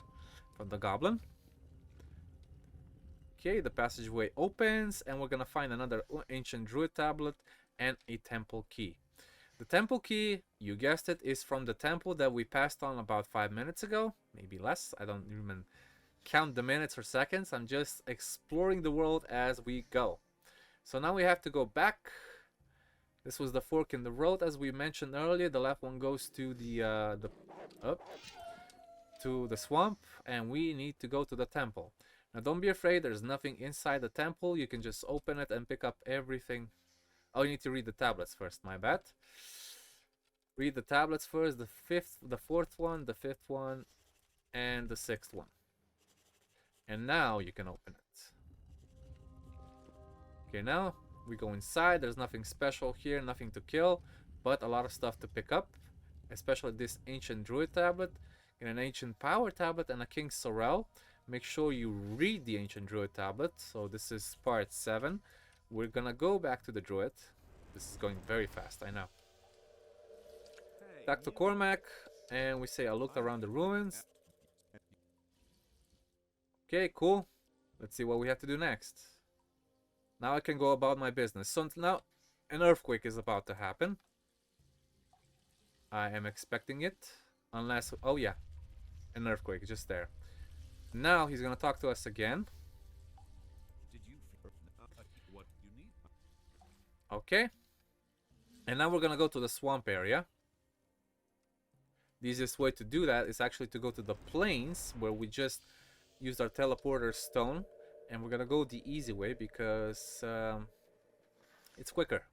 goblin. Okay, the passageway opens, and we're gonna find another ancient druid tablet and a temple key. The temple key, you guessed it, is from the temple that we passed on about 5 minutes ago, maybe less. I don't even count the minutes or seconds. I'm just exploring the world as we go. So now we have to go back. This was the fork in the road, as we mentioned earlier. The left one goes to to the swamp, and we need to go to the temple. Now don't be afraid, there's nothing inside the temple. You can just open it and pick up everything. Oh, you need to read the tablets first, my bad. Read the tablets first, the fourth one, the fifth one, and the sixth one. And now you can open it. Okay, now we go inside. There's nothing special here, nothing to kill, but a lot of stuff to pick up, especially this ancient druid tablet, and an ancient power tablet, and a King Sorrel. Make sure you read the ancient druid tablet. So this is part 7. We're gonna go back to the druid. This is going very fast, I know. Back to Cormac, and we say I looked around the ruins. Okay, cool. Let's see what we have to do next. Now I can go about my business. So now an earthquake is about to happen. I am expecting it. Unless, oh yeah, an earthquake just there. Now he's gonna talk to us again. Okay, and now we're gonna go to the swamp area. The easiest way to do that is actually to go to the plains where we just used our teleporter stone, and we're gonna go the easy way because it's quicker.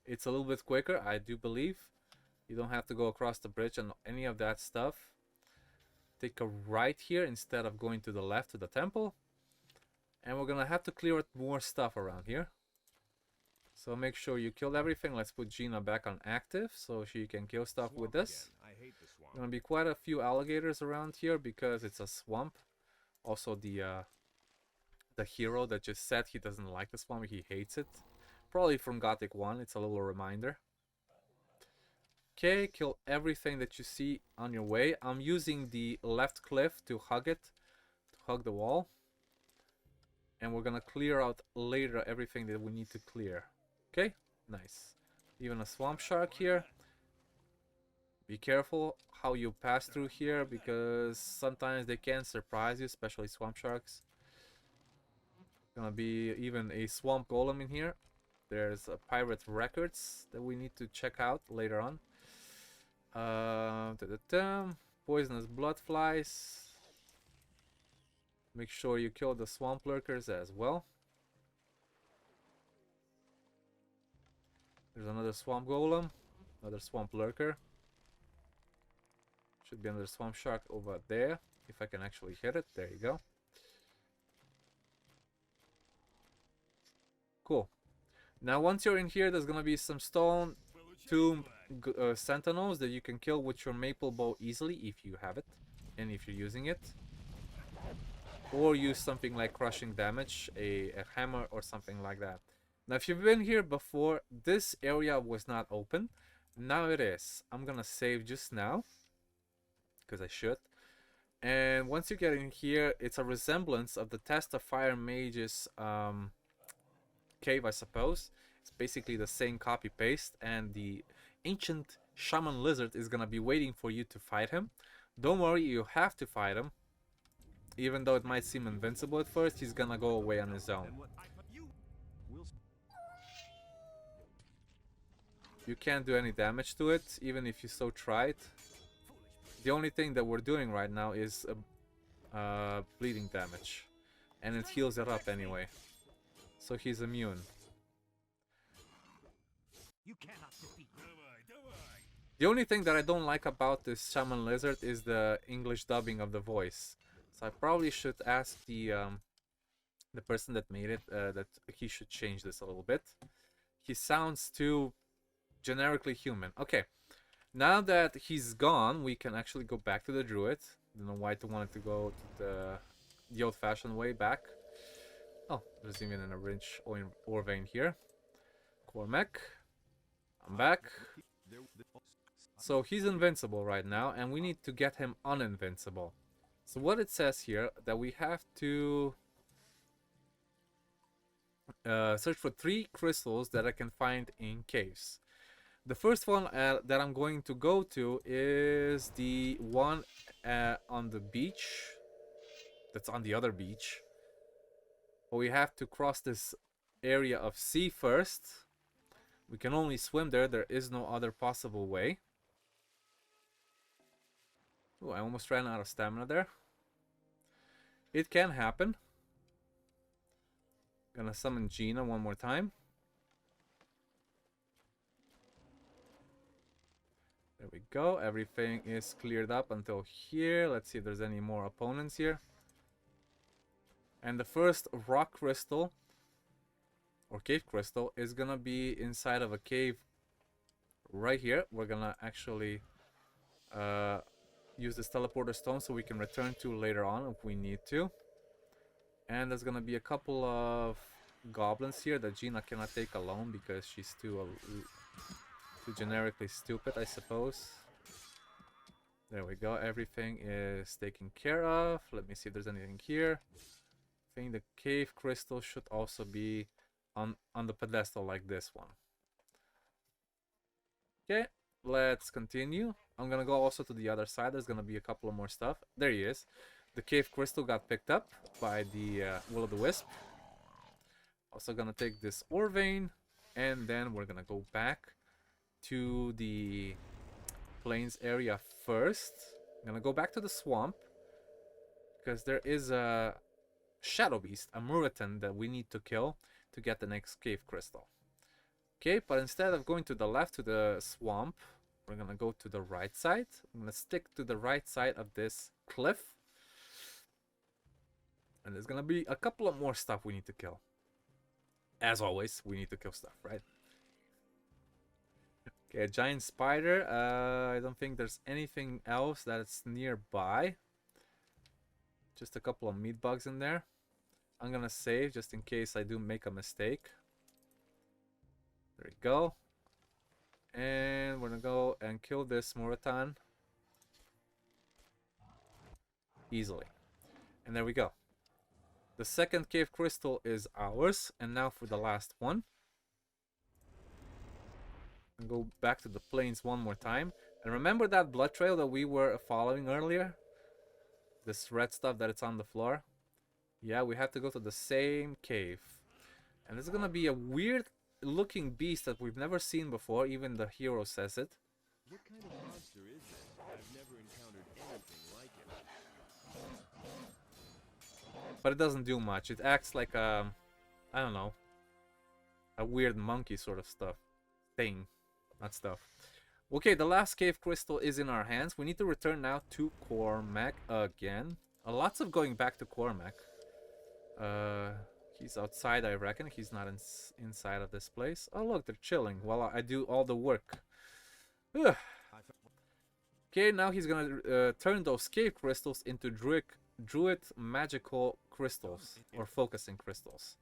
It's a little bit quicker, I do believe. You don't have to go across the bridge and any of that stuff. Take a right here instead of going to the left to the temple, and we're gonna have to clear out more stuff around here. So make sure you kill everything. Let's put Gina back on active so she can kill stuff with this. There's gonna be quite a few alligators around here because it's a swamp. Also the hero that just said he doesn't like the swamp, he hates it. Probably from Gothic 1, it's a little reminder. Okay, kill everything that you see on your way. I'm using the left cliff to hug it, to hug the wall. And we're gonna clear out later everything that we need to clear. Okay, nice. even a swamp shark here. Be careful how you pass through here, because sometimes they can surprise you, especially swamp sharks. Gonna be even a swamp golem in here. There's a pirate records that we need to check out later on. Poisonous blood flies. Make sure you kill the swamp lurkers as well. There's another swamp golem, another swamp lurker. Should be another swamp shark over there, if I can actually hit it. There you go. Cool. Now once you're in here, there's gonna be some stone tomb sentinels that you can kill with your maple bow easily if you have it and if you're using it, or use something like crushing damage, a hammer or something like that. Now if you've been here before, this area was not open. Now it is. I'm gonna save just now because I should. And once you get in here, it's a resemblance of the Test of Fire Mage's cave, I suppose. It's basically the same copy paste, and the ancient shaman lizard is gonna be waiting for you to fight him. Don't worry, you have to fight him. Even though it might seem invincible at first, he's gonna go away on his own. You can't do any damage to it, even if you so tried. The only thing that we're doing right now is bleeding damage, and it heals it up anyway, so he's immune. You cannot defeat me. The only thing that I don't like about this shaman lizard is the English dubbing of the voice. So I probably should ask the person that made it that he should change this a little bit. He sounds too generically human. Okay, now that he's gone, we can actually go back to the druid. Don't know why I wanted to go to the old-fashioned way back. Oh, there's even an orange ore vein here. Cormac, I'm back. So he's invincible right now, and we need to get him uninvincible. So what it says here, that we have to search for 3 crystals that I can find in caves. The first one that I'm going to go to is the one on the beach. That's on the other beach. But we have to cross this area of sea first. We can only swim there. There is no other possible way. Oh, I almost ran out of stamina there. It can happen. Gonna summon Gina one more time. There we go. Everything is cleared up until here. Let's see if there's any more opponents here. And the first rock crystal or cave crystal is gonna be inside of a cave right here. We're gonna actually use this teleporter stone so we can return to later on if we need to. And there's gonna be a couple of goblins here that Gina cannot take alone because she's too generically stupid, I suppose. There we go. Everything is taken care of. Let me see if there's anything here. I think the cave crystal should also be on the pedestal like this one. Okay, let's continue. I'm gonna go also to the other side. There's gonna be a couple of more stuff. There he is. The cave crystal got picked up by the Will O The Wisp. Also gonna take this ore vein, and then we're gonna go back to the plains area first. I'm gonna go back to the swamp because there is a shadow beast, a Muritan, that we need to kill to get the next cave crystal. Okay, but instead of going to the left to the swamp, we're gonna go to the right side. I'm gonna stick to the right side of this cliff. And there's gonna be a couple of more stuff we need to kill. As always, we need to kill stuff, right? Okay, a giant spider. I don't think there's anything else that's nearby. Just a couple of meat bugs in there. I'm gonna save just in case I do make a mistake. There we go. And we're gonna go and kill this Muritan easily. And there we go. The second cave crystal is ours. And now for the last one. And go back to the plains one more time. And remember that blood trail that we were following earlier? This red stuff that it's on the floor? Yeah, we have to go to the same cave. And this is gonna be a weird looking beast that we've never seen before. Even the hero says it. What kind of monster is this? I've never encountered anything like it. But it doesn't do much. It acts like a, I don't know, a weird monkey sort of stuff. Thing. Not stuff. Okay, the last cave crystal is in our hands. We need to return now to Cormac again. Lots of going back to Cormac. He's outside, I reckon. He's not inside of this place. Oh, look, they're chilling while I do all the work. Ugh. Okay, now he's gonna turn those cave crystals into druid magical crystals, or focusing crystals.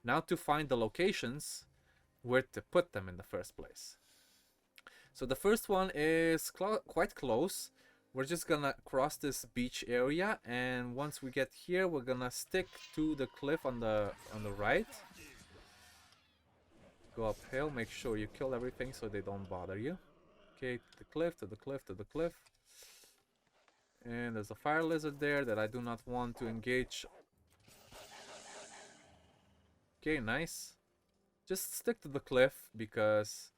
Now to find the locations where to put them in the first place. So the first one is quite close. We're just gonna cross this beach area, and once we get here, we're gonna stick to the cliff on the right. Go uphill, make sure you kill everything so they don't bother you. Okay, to the cliff, to the cliff, to the cliff. And there's a fire lizard there that I do not want to engage. Okay, nice. Just stick to the cliff because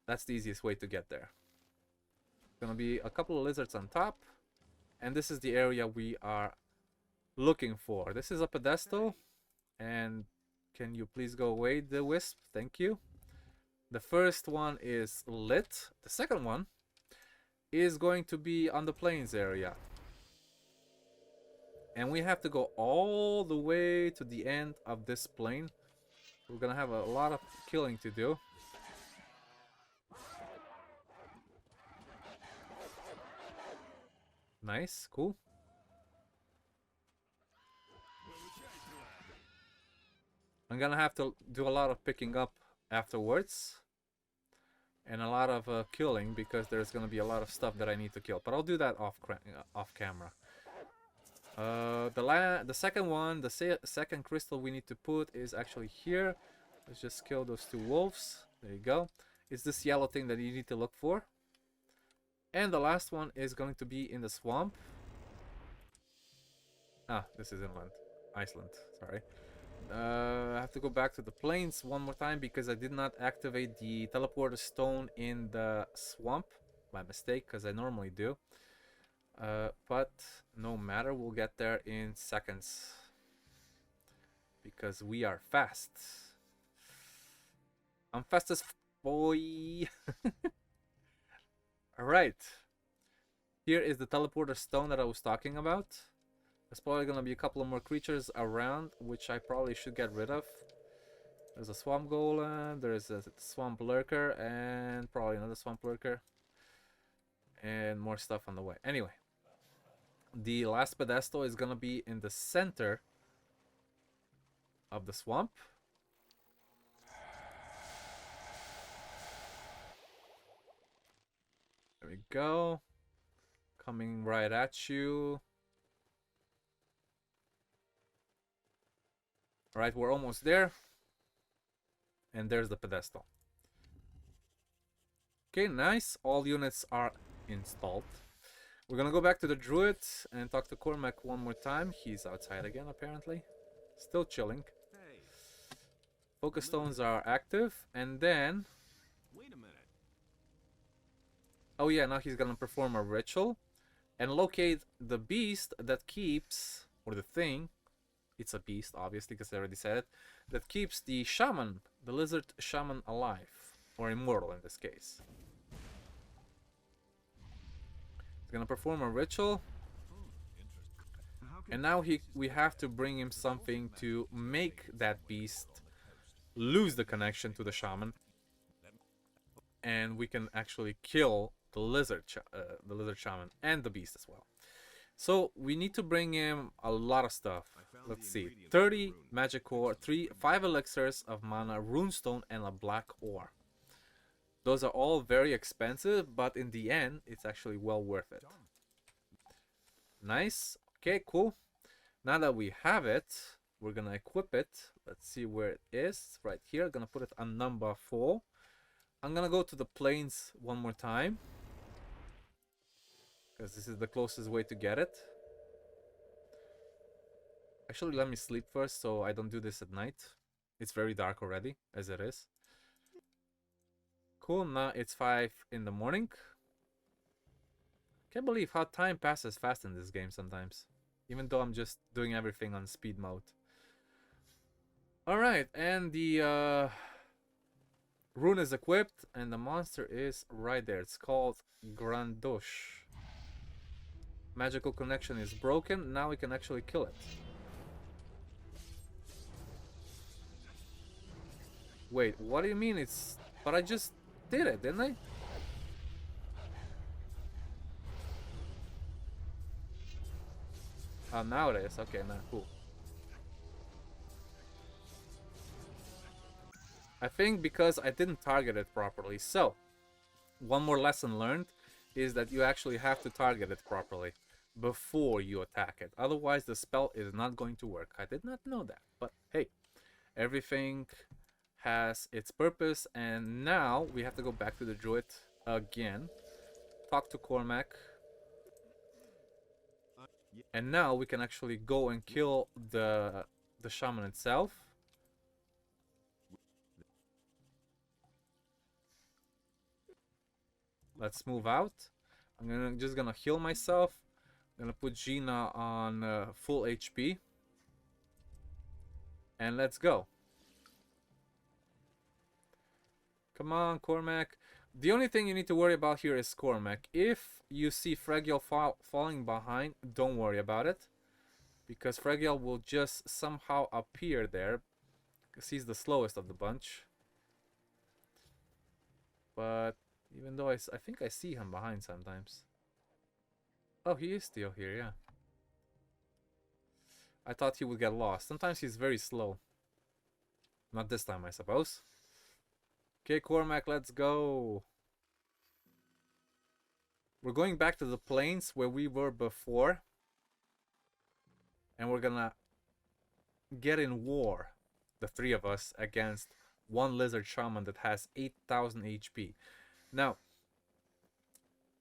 that's the easiest way to get there. Gonna be a couple of lizards on top, and this is the area we are looking for. This is a pedestal, and can you please go away, the wisp? Thank you. The first one is lit. The second one is going to be on the plains area, and we have to go all the way to the end of this plain. We're gonna have a lot of killing to do. Nice, cool. I'm gonna have to do a lot of picking up afterwards. And a lot of killing, because there's gonna be a lot of stuff that I need to kill. But I'll do that off camera. The second one, the second crystal we need to put is actually here. Let's just kill those two wolves. There you go. It's this yellow thing that you need to look for. And the last one is going to be in the swamp. Ah, this is inland. Iceland, sorry. I have to go back to the plains one more time because I did not activate the teleporter stone in the swamp by mistake, because I normally do. But no matter, we'll get there in seconds because we are fast. I'm fast as boy. Alright, here is the teleporter stone that I was talking about. There's probably gonna be a couple of more creatures around, which I probably should get rid of. There's a swamp golem, there's a swamp lurker, and probably another swamp lurker. And more stuff on the way. Anyway, the last pedestal is gonna be in the center of the swamp. There we go. Coming right at you. Alright, we're almost there. And there's the pedestal. Okay, nice. All units are installed. We're gonna go back to the druid and talk to Cormac one more time. He's outside again, apparently. Still chilling. Focus stones are active. And then... Wait a minute. Oh yeah, now he's gonna perform a ritual and locate the beast that keeps, or the thing, it's a beast obviously because I already said it, that keeps the shaman, the lizard shaman, alive, or immortal in this case. He's gonna perform a ritual, and now we have to bring him something to make that beast lose the connection to the shaman, and we can actually kill the lizard shaman and the beast as well. So we need to bring him a lot of stuff. Let's see, 30 magic ore, 5 elixirs of mana, runestone, and a black ore. Those are all very expensive, but in the end it's actually well worth it. Nice. Okay, cool. Now that we have it, we're gonna equip it. Let's see where it is. Right here. Gonna put it on number 4. I'm gonna go to the plains one more time, because this is the closest way to get it. Actually, let me sleep first so I don't do this at night. It's very dark already, as it is. Cool, now it's 5 in the morning. Can't believe how time passes fast in this game sometimes. Even though I'm just doing everything on speed mode. Alright, and the rune is equipped and the monster is right there. It's called Grandosh. Magical connection is broken. Now we can actually kill it. Wait, what do you mean it's... But I just did it, didn't I? Oh, now it is. Okay, now cool. I think because I didn't target it properly. So, one more lesson learned is that you actually have to target it properly before you attack it. Otherwise, the spell is not going to work. I did not know that. But hey, everything has its purpose. And now we have to go back to the druid again. Talk to Cormac. And now we can actually go and kill the shaman itself. Let's move out. I'm just gonna heal myself. I'm gonna put Gina on full HP. And let's go. Come on, Cormac. The only thing you need to worry about here is Cormac. If you see Fregiel falling behind, don't worry about it. Because Fregiel will just somehow appear there. Because he's the slowest of the bunch. But even though I think I see him behind sometimes. Oh, he is still here, yeah. I thought he would get lost. Sometimes he's very slow. Not this time, I suppose. Okay, Cormac, let's go. We're going back to the plains where we were before. And we're gonna get in war, the three of us, against one lizard shaman that has 8,000 HP. Now,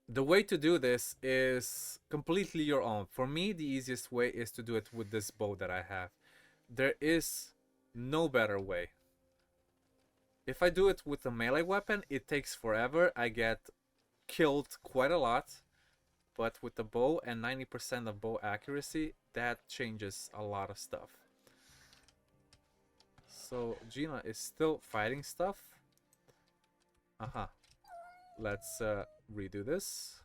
the way to do this is completely your own. For me, the easiest way is to do it with this bow that I have. There is no better way. If I do it with a melee weapon, it takes forever. I get killed quite a lot. But with the bow and 90% of bow accuracy, that changes a lot of stuff. So Gina is still fighting stuff. Let's redo this.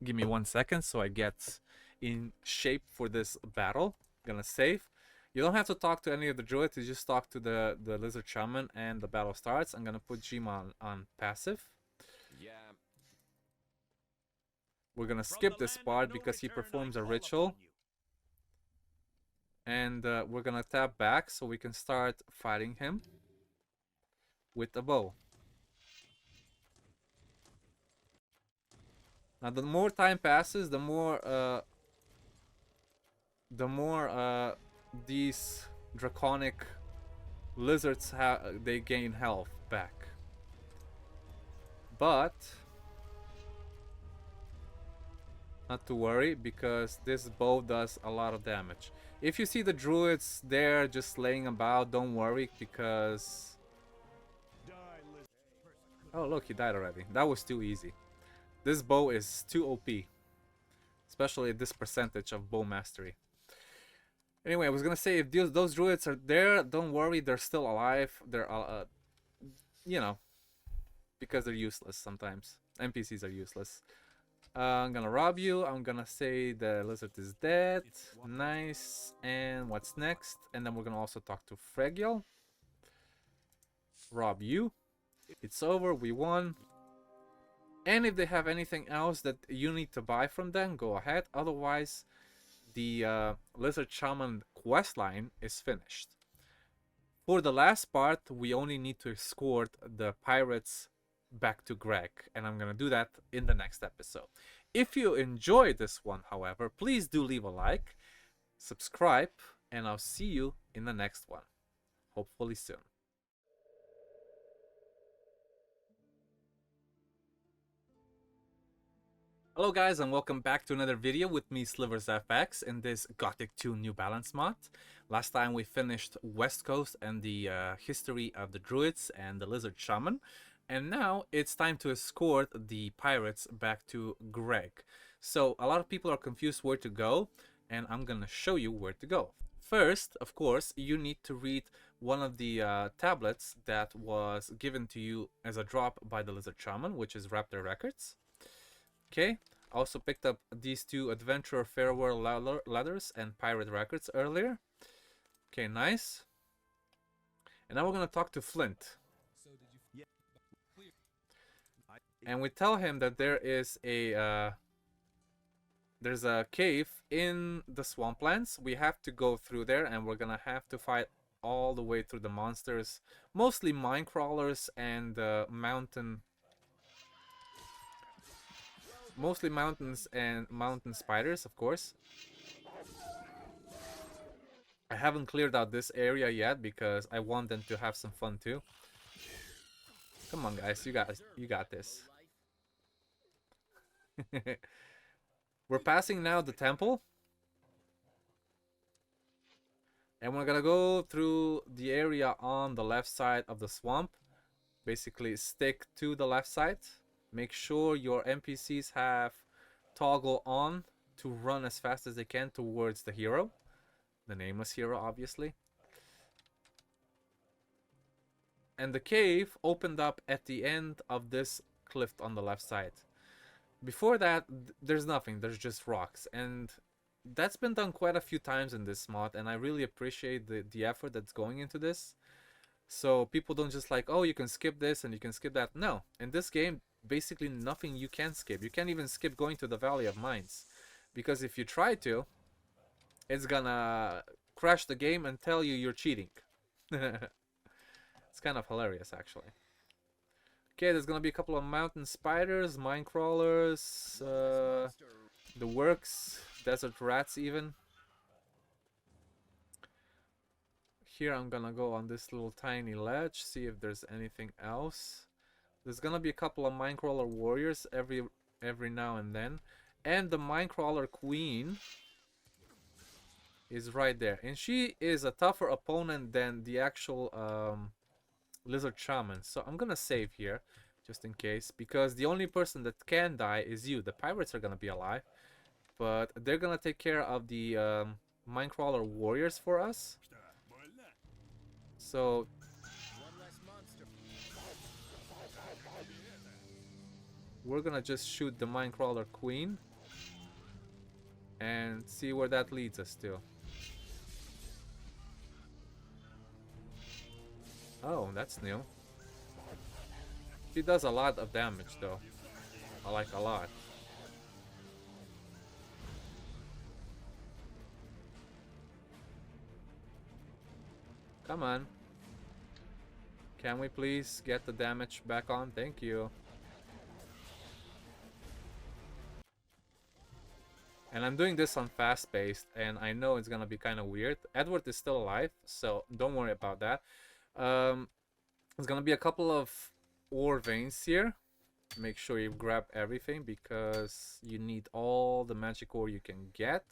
Give me 1 second so I get in shape for this battle. Gonna save. You don't have to talk to any of the druids, you just talk to the lizard shaman and the battle starts. I'm gonna put Gina on passive. Yeah. We're gonna skip this part because he performs a ritual. And we're gonna tap back so we can start fighting him with a bow. Now the more time passes, the more these draconic lizards they gain health back. But not to worry, because this bow does a lot of damage. If you see the druids there just laying about, don't worry, because... Oh look, he died already. That was too easy. This bow is too OP. Especially at this percentage of bow mastery. Anyway, I was gonna say, if those druids are there, don't worry, they're still alive. They're, you know, because they're useless sometimes. NPCs are useless. I'm gonna rob you. I'm gonna say the lizard is dead. Nice. And what's next? And then we're gonna also talk to Fregiel. Rob you. It's over. We won. And if they have anything else that you need to buy from them, go ahead. Otherwise, the Lizard Shaman questline is finished. For the last part, we only need to escort the pirates back to Greg, and I'm gonna do that in the next episode. If you enjoyed this one, however, please do leave a like, subscribe, and I'll see you in the next one, hopefully soon. Hello guys and welcome back to another video with me, SliversFX, in this Gothic 2 New Balance mod. Last time we finished West Coast and the history of the Druids and the Lizard Shaman. And now it's time to escort the pirates back to Greg. So a lot of people are confused where to go, and I'm gonna show you where to go. First, of course, you need to read one of the tablets that was given to you as a drop by the Lizard Shaman, which is Raptor Records. Okay, I also picked up these two Adventurer Farewell Letters and Pirate Records earlier. Okay, nice. And now we're gonna talk to Flint. And we tell him that there is a there's a cave in the swamplands. We have to go through there, and we're gonna have to fight all the way through the monsters, mostly mine crawlers and mostly mountains and mountain spiders, of course. I haven't cleared out this area yet because I want them to have some fun too. Come on, guys, you got this. We're passing now the temple, and we're gonna go through the area on the left side of the swamp. Basically, stick to the left side. Make sure your NPCs have toggle on to run as fast as they can towards the hero. The nameless hero, obviously. And the cave opened up at the end of this cliff on the left side. Before that, there's nothing. There's just rocks. And that's been done quite a few times in this mod, and I really appreciate the effort that's going into this. So people don't just like, oh, you can skip this and you can skip that. No, in this game, basically nothing you can skip. You can't even skip going to the Valley of Mines, because if you try to, it's gonna crash the game and tell you you're cheating. It's kind of hilarious, actually. Okay, there's gonna be a couple of mountain spiders, mine crawlers, the works, desert rats even. Here I'm gonna go on this little tiny ledge, see if there's anything else. There's gonna be a couple of minecrawler warriors every now and then, and the minecrawler queen is right there, and she is a tougher opponent than the actual lizard shaman. So I'm gonna save here just in case, because the only person that can die is you. The pirates are gonna be alive, but they're gonna take care of the minecrawler warriors for us. So we're gonna just shoot the minecrawler queen and see where that leads us to. Oh, that's new. She does a lot of damage though. I like a lot. Come on. Can we please get the damage back on? Thank you. And I'm doing this on fast-paced, and I know it's gonna be kind of weird. Edward is still alive, so don't worry about that. There's gonna be a couple of ore veins here. Make sure you grab everything, because you need all the magic ore you can get.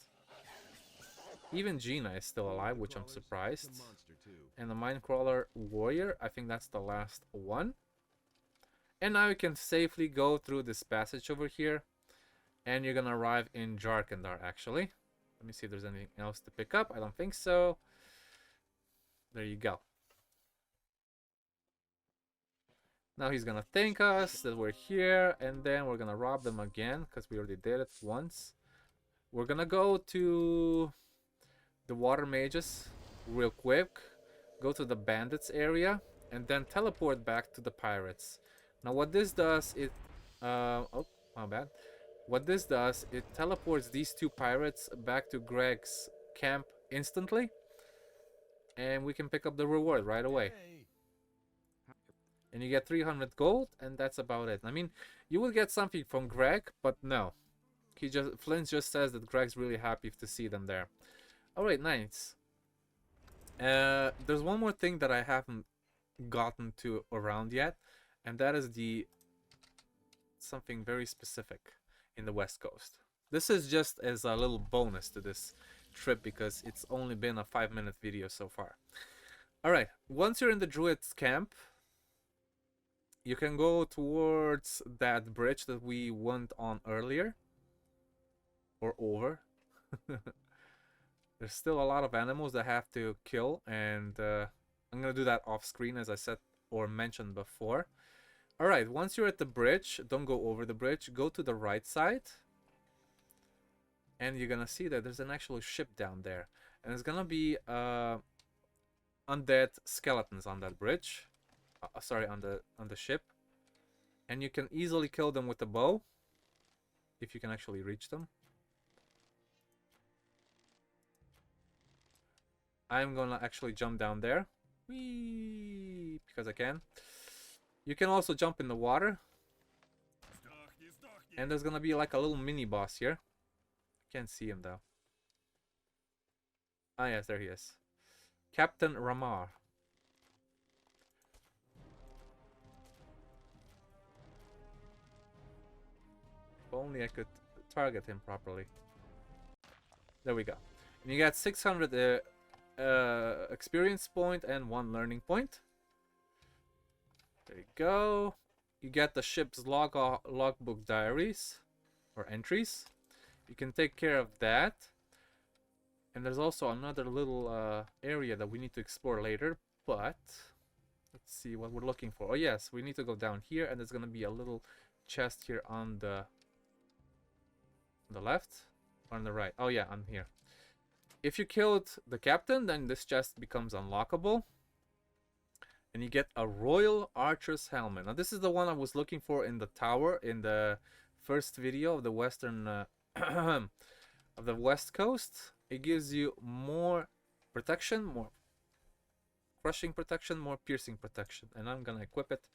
Even Gina is still alive, which I'm surprised. And the minecrawler warrior, I think that's the last one. And now you can safely go through this passage over here, and you're gonna arrive in Jharkendar, actually. Let me see if there's anything else to pick up. I don't think so. There you go. Now he's gonna thank us that we're here, and then we're gonna rob them again, because we already did it once. We're gonna go to the Water Mages real quick, go to the bandits area, and then teleport back to the pirates. Now what this does, oh, my bad. What this does, it teleports these two pirates back to Greg's camp instantly, and we can pick up the reward right away. And you get 300 gold, and that's about it. I mean, you will get something from Greg, but no. Flint just says that Greg's really happy to see them there. Alright, nice. There's one more thing that I haven't gotten to around yet, and that is something very specific. in the West Coast. This is just as a little bonus to this trip because it's only been a 5-minute video so far. Alright, once you're in the Druid's camp, you can go towards that bridge that we went on earlier. Or over. There's still a lot of animals that have to kill, and I'm gonna do that off screen as I said or mentioned before. Alright, once you're at the bridge, don't go over the bridge, go to the right side. And you're gonna see that there's an actual ship down there. And there's gonna be undead skeletons on that bridge. Sorry, on the ship. And you can easily kill them with a bow. If you can actually reach them. I'm gonna actually jump down there. Whee! Because I can. You can also jump in the water. And there's gonna be like a little mini boss here. Can't see him though. Ah yes, there he is. Captain Ramar. If only I could target him properly. There we go. And you got 600 experience point and 1 learning point. There you go. You get the ship's logbook diaries or entries. You can take care of that. And there's also another little area that we need to explore later, but let's see what we're looking for. Oh yes, we need to go down here, and there's gonna be a little chest here on the left or on the right. Oh yeah, on here. If you killed the captain, then this chest becomes unlockable. And you get a Royal Archer's Helmet. Now this is the one I was looking for in the tower in the first video of the western of the West Coast. It gives you more protection, more crushing protection, more piercing protection. And I'm gonna equip it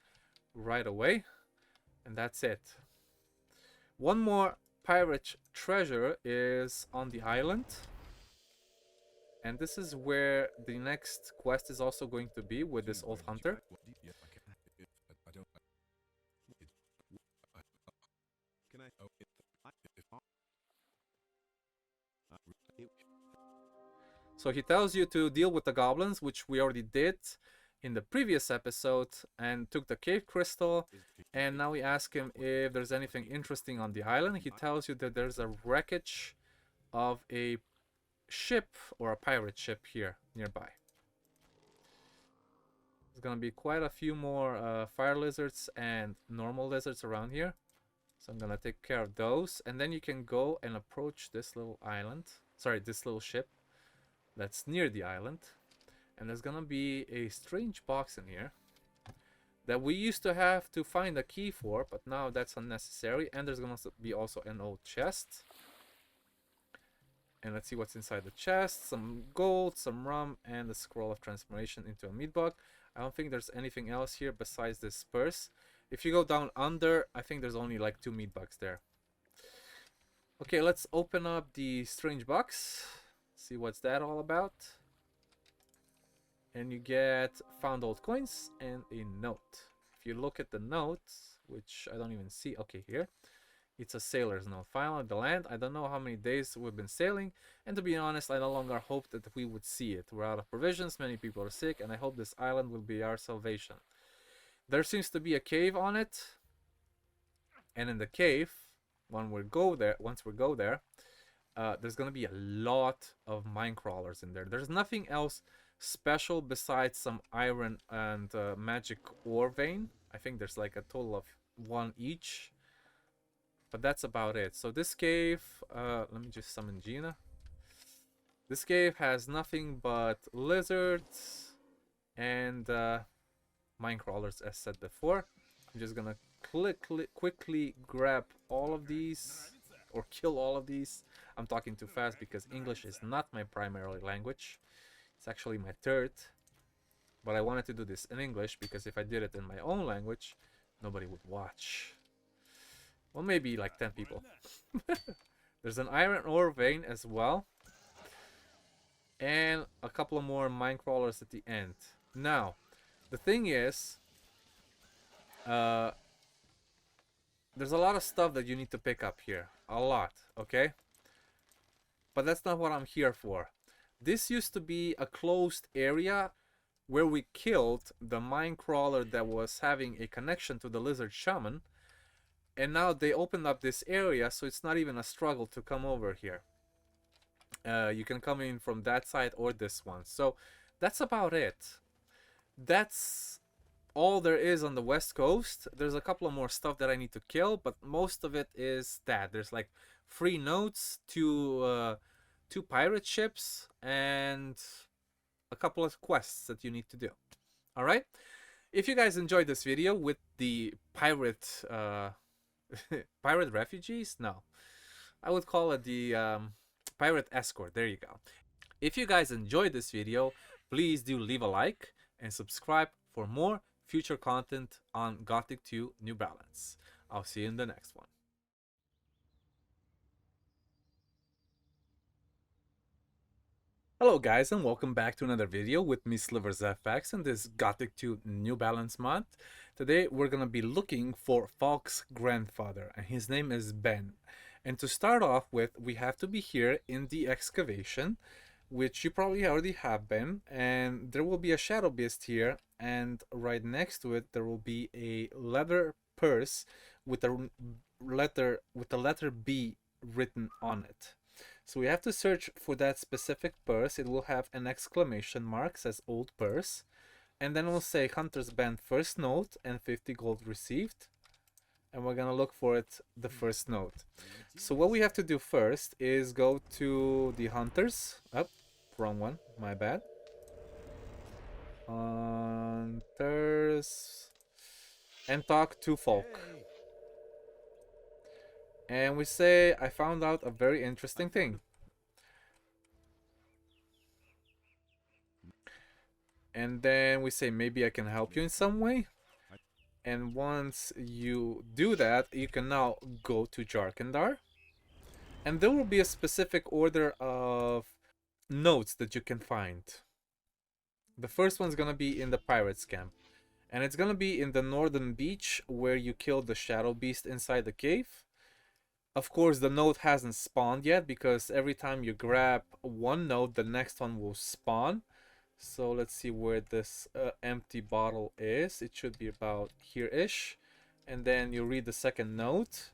right away. And that's it. One more pirate treasure is on the island. And this is where the next quest is also going to be with this old hunter. So he tells you to deal with the goblins, which we already did in the previous episode, and took the cave crystal. And now we ask him if there's anything interesting on the island. He tells you that there's a wreckage of a ship or a pirate ship here nearby. There's gonna be quite a few more fire lizards and normal lizards around here, so I'm gonna take care of those. And then you can go and approach this little island, sorry, this little ship that's near the island. And there's gonna be a strange box in here that we used to have to find a key for, but now that's unnecessary. And there's gonna be also an old chest. And let's see what's inside the chest. Some gold, some rum, and a scroll of transformation into a meat bug. I don't think there's anything else here besides this purse. If you go down under, I think there's only like 2 meat bugs there. Okay, let's open up the strange box. See what's that all about. And you get found old coins and a note. If you look at the note, which I don't even see. Okay, here. It's a sailor's note. Finally, the land. I don't know how many days we've been sailing, and to be honest, I no longer hoped that we would see it. We're out of provisions, many people are sick, and I hope this island will be our salvation. There seems to be a cave on it, and in the cave, once we go there, there's gonna be a lot of mine crawlers in there. There's nothing else special besides some iron and magic ore vein. I think there's like a total of 1 each. But that's about it. So this cave, let me just summon Gina. This cave has nothing but lizards and mine crawlers, as said before. I'm just gonna quickly grab all of these, or kill all of these. I'm talking too fast because English is not my primary language. It's actually my third. But I wanted to do this in English because if I did it in my own language, nobody would watch. Well, maybe like 10 people. There's an iron ore vein as well. And a couple of more mine crawlers at the end. Now, the thing is, there's a lot of stuff that you need to pick up here. A lot, okay? But that's not what I'm here for. This used to be a closed area where we killed the mine crawler that was having a connection to the lizard shaman. And now they opened up this area, so it's not even a struggle to come over here. You can come in from that side or this one. So that's about it. That's all there is on the west coast. There's a couple of more stuff that I need to kill, but most of it is that. There's like 3 notes, 2 pirate ships, and a couple of quests that you need to do. Alright? If you guys enjoyed this video with the pirate pirate refugees? No. I would call it the pirate escort. There you go. If you guys enjoyed this video, please do leave a like and subscribe for more future content on Gothic 2 New Balance. I'll see you in the next one. Hello guys, and welcome back to another video with me, SliversFX, and this Gothic 2 New Balance mod. Today we're gonna be looking for Falk's grandfather, and his name is Ben. And to start off with, we have to be here in the excavation, which you probably already have been, and there will be a shadow beast here, and right next to it there will be a leather purse with a letter B written on it. So we have to search for that specific purse. It will have an exclamation mark, says old purse, and then it will say Hunter's Band first note and 50 gold received, and we're gonna look for it, the first note. So what we have to do first is go to the Hunters. Wrong one, my bad. Hunters, and talk to Falk. And we say, I found out a very interesting thing. And then we say, maybe I can help you in some way. And once you do that, you can now go to Jharkendar. And there will be a specific order of notes that you can find. The first one's gonna be in the Pirates camp. And it's gonna be in the northern beach where you killed the shadow beast inside the cave. Of course, the note hasn't spawned yet because every time you grab one note, the next one will spawn. So let's see where this empty bottle is. It should be about here-ish. And then you read the second note.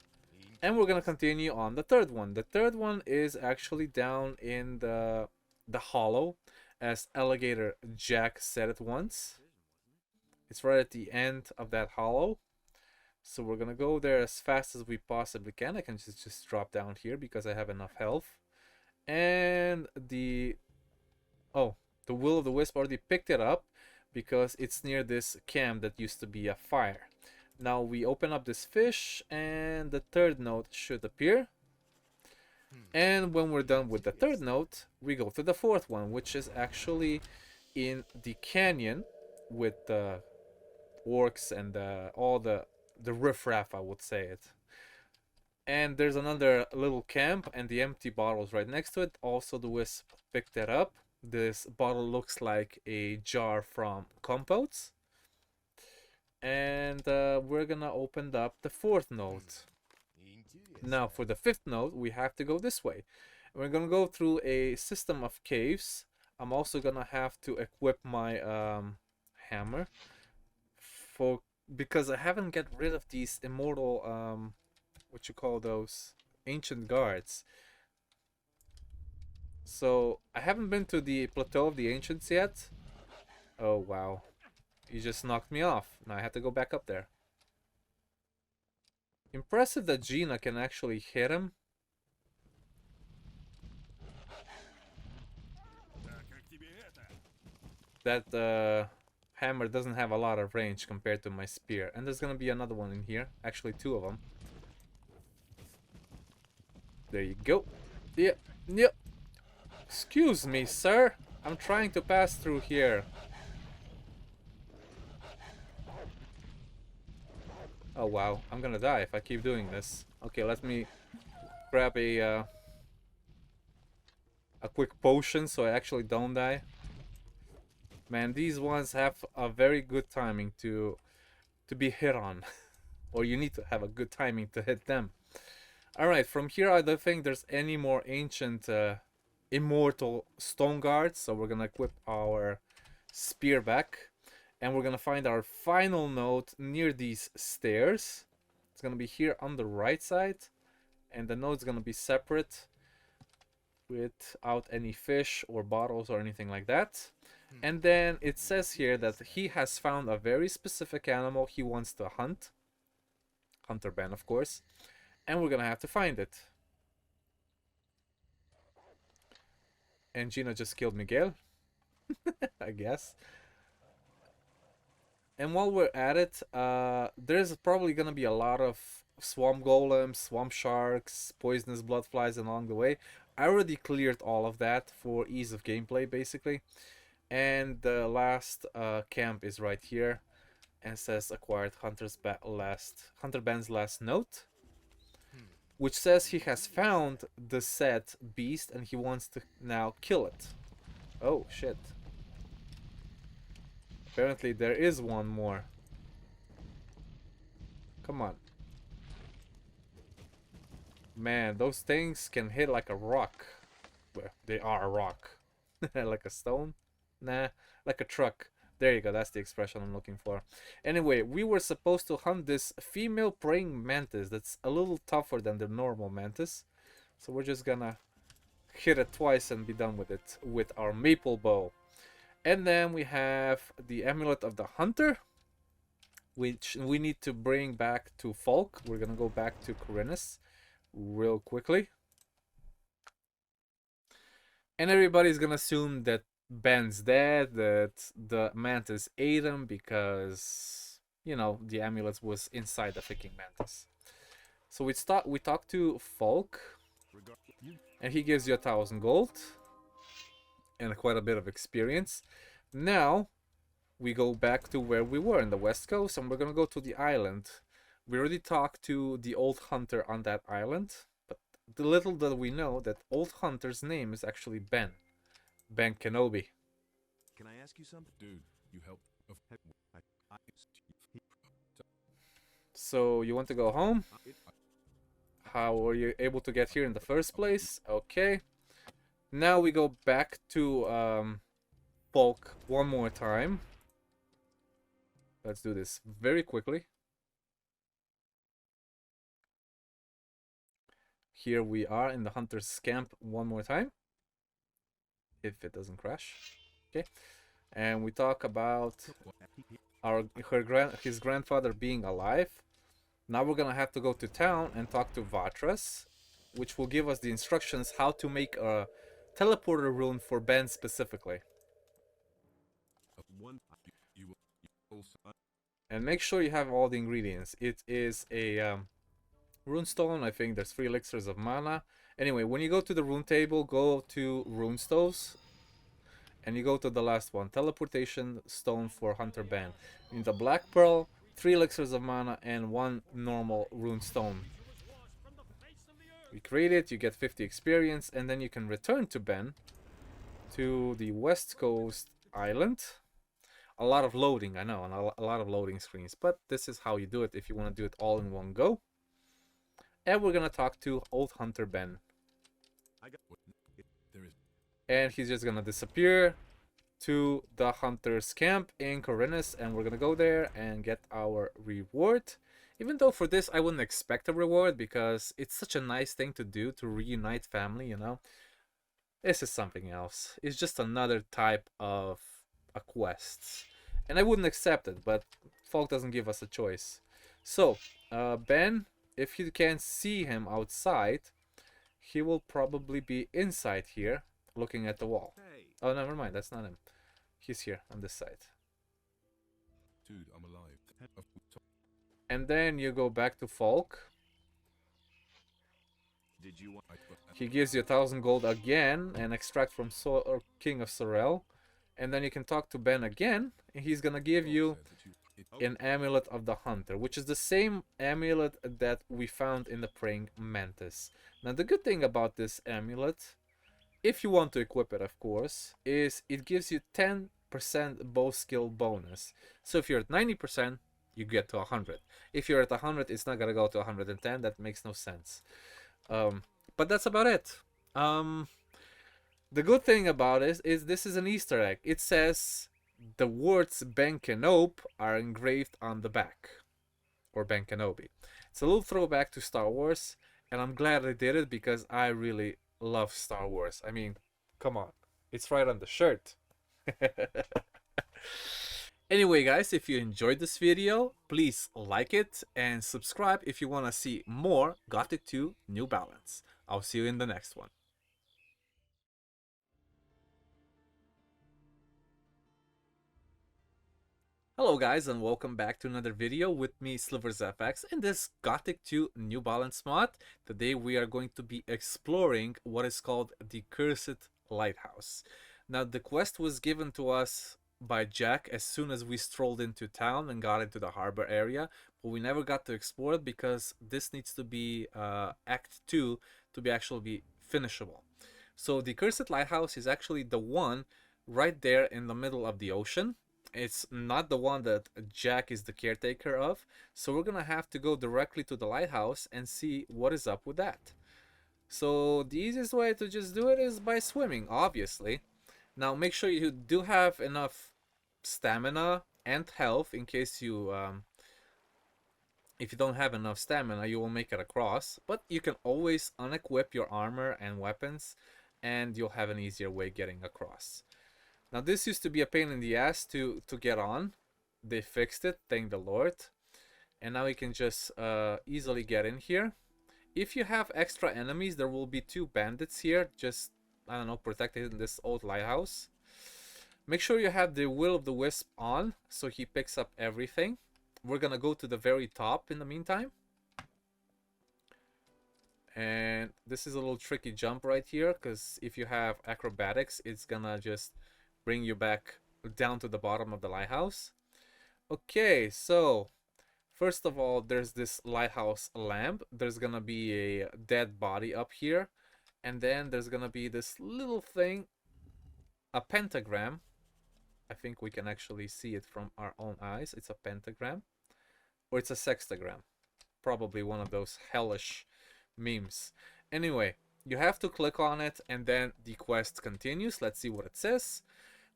And we're going to continue on the third one. The third one is actually down in the hollow, as Alligator Jack said it once. It's right at the end of that hollow. So we're gonna go there as fast as we possibly can. I can just drop down here because I have enough health. And the Will O The Wisp already picked it up because it's near this camp that used to be a fire. Now we open up this fish and the third note should appear. And when we're done with the third note, we go to the fourth one, which is actually in the canyon with the orcs and all the riffraff, I would say it. And there's another little camp and the empty bottle's right next to it. Also the wisp picked that up. This bottle looks like a jar from compotes. And we're gonna open up the fourth note. Now for the fifth note, we have to go this way. We're gonna go through a system of caves. I'm also gonna have to equip my hammer because I haven't get rid of these immortal what you call those, ancient guards. So I haven't been to the plateau of the ancients yet. Oh wow, he just knocked me off. Now I have to go back up there. Impressive that Gina can actually hit him. That hammer doesn't have a lot of range compared to my spear. And there's gonna be another one in here. Actually, 2 of them. There you go. Yep. Excuse me, sir. I'm trying to pass through here. Oh wow, I'm gonna die if I keep doing this. Okay, let me grab a quick potion so I actually don't die. Man, these ones have a very good timing to be hit on. or you need to have a good timing to hit them. Alright, from here I don't think there's any more ancient immortal stone guards, so we're gonna equip our spear back, and we're gonna find our final node near these stairs. It's gonna be here on the right side, and the node's gonna be separate without any fish or bottles or anything like that. And then it says here that he has found a very specific animal he wants to hunt. Hunter Ben, of course. And we're gonna have to find it. And Gina just killed Miguel. I guess. And while we're at it, there's probably gonna be a lot of swamp golems, swamp sharks, poisonous bloodflies along the way. I already cleared all of that for ease of gameplay, basically. And the last camp is right here, and says acquired Hunter Ben's last note, which says he has found the said beast and he wants to now kill it. Oh shit. Apparently there is one more. Come on. Man, those things can hit like a rock. Well, they are a rock. Like a stone? Nah, like a truck. There you go, that's the expression I'm looking for. Anyway, we were supposed to hunt this female praying mantis that's a little tougher than the normal mantis. So we're just gonna hit it twice and be done with it with our maple bow. And then we have the Amulet of the Hunter, which we need to bring back to Folk. We're gonna go back to Khorinis real quickly. And everybody's gonna assume that Ben's dead, that the mantis ate him because, you know, the amulet was inside the freaking mantis. So we talk to Folk, and he gives you 1,000 gold and quite a bit of experience. Now we go back to where we were in the west coast, and we're gonna go to the island. We already talked to the old hunter on that island, but the little that we know, that old hunter's name is actually Ben Kenobi. Can I ask you something? Dude, you help. So you want to go home? How were you able to get here in the first place? Okay. Now we go back to Folk one more time. Let's do this very quickly. Here we are in the hunter's camp one more time. If it doesn't crash. Okay. And we talk about his grandfather being alive. Now we're gonna have to go to town and talk to Vatras, which will give us the instructions how to make a teleporter rune for Ben specifically. And make sure you have all the ingredients. It is a runestone. I think there's 3 elixirs of mana. Anyway, when you go to the rune table, go to rune stoves, and you go to the last one, teleportation stone for Hunter Ben. You need a black pearl, 3 elixirs of mana, and 1 normal rune stone. You create it, you get 50 experience, and then you can return to Ben, to the west coast island. A lot of loading, I know, and a lot of loading screens, but this is how you do it if you want to do it all in one go. And we're gonna talk to old Hunter Ben. And he's just gonna disappear to the hunter's camp in Khorinis, and we're gonna go there and get our reward. Even though for this I wouldn't expect a reward, because it's such a nice thing to do to reunite family, you know. This is something else. It's just another type of a quest. And I wouldn't accept it, but Folk doesn't give us a choice. So, Ben, if you can see him outside, he will probably be inside here, looking at the wall. Hey. Oh, never mind, that's not him. He's here on this side. Dude, I'm alive. And then you go back to Folk. Did you want? He gives you 1,000 gold again and extract from King of Sorel. And then you can talk to Ben again, and he's gonna give you an amulet of the hunter, which is the same amulet that we found in the praying mantis. Now the good thing about this amulet, if you want to equip it of course, is it gives you 10% bow skill bonus. So if you're at 90%, you get to 100. If you're at 100, it's not gonna go to 110. That makes no sense. But that's about it. The good thing about it is this is an Easter egg. It says the words Ben Kenobi are engraved on the back, or Ben Kenobi. It's a little throwback to Star Wars, and I'm glad I did it because I really love Star Wars. I mean, come on, it's right on the shirt. Anyway, guys, if you enjoyed this video, please like it and subscribe if you want to see more Gothic 2 New Balance. I'll see you in the next one. Hello guys, and welcome back to another video with me, SliversFX, in this Gothic 2 New Balance mod. Today we are going to be exploring what is called the Cursed Lighthouse. Now the quest was given to us by Jack as soon as we strolled into town and got into the harbor area, but we never got to explore it because this needs to be Act 2 to be actually finishable. So the Cursed Lighthouse is actually the one right there in the middle of the ocean. It's not the one that Jack is the caretaker of, so we're gonna have to go directly to the lighthouse and see what is up with that. So the easiest way to just do it is by swimming, obviously. Now make sure you do have enough stamina and health in case you if you don't have enough stamina, you will make it across, but you can always unequip your armor and weapons and you'll have an easier way getting across. Now this used to be a pain in the ass to get on. They fixed it, thank the Lord. And now you can just easily get in here. If you have extra enemies, there will be 2 bandits here, just, I don't know, protecting this old lighthouse. Make sure you have the Will O The Wisp on, so he picks up everything. We're gonna go to the very top in the meantime. And this is a little tricky jump right here, because if you have acrobatics, it's gonna just bring you back down to the bottom of the lighthouse. Okay, so first of all, there's this lighthouse lamp. There's gonna be a dead body up here, and then there's gonna be this little thing, a pentagram. I think we can actually see it from our own eyes. It's a pentagram, or it's a sextagram, probably one of those hellish memes. Anyway, you have to click on it and then the quest continues. Let's see what it says.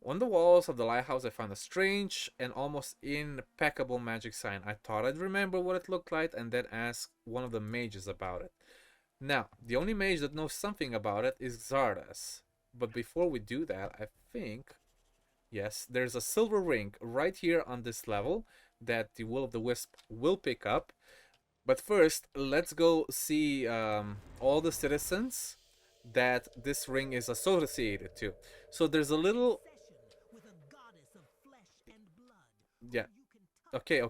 On the walls of the lighthouse I found a strange and almost impeccable magic sign. I thought I'd remember what it looked like and then ask one of the mages about it. Now, the only mage that knows something about it is Xardas. But before we do that, I think, yes, there's a silver ring right here on this level that the Will O The Wisp will pick up. But first, let's go see all the citizens that this ring is associated to. So there's a little... Yeah. Okay.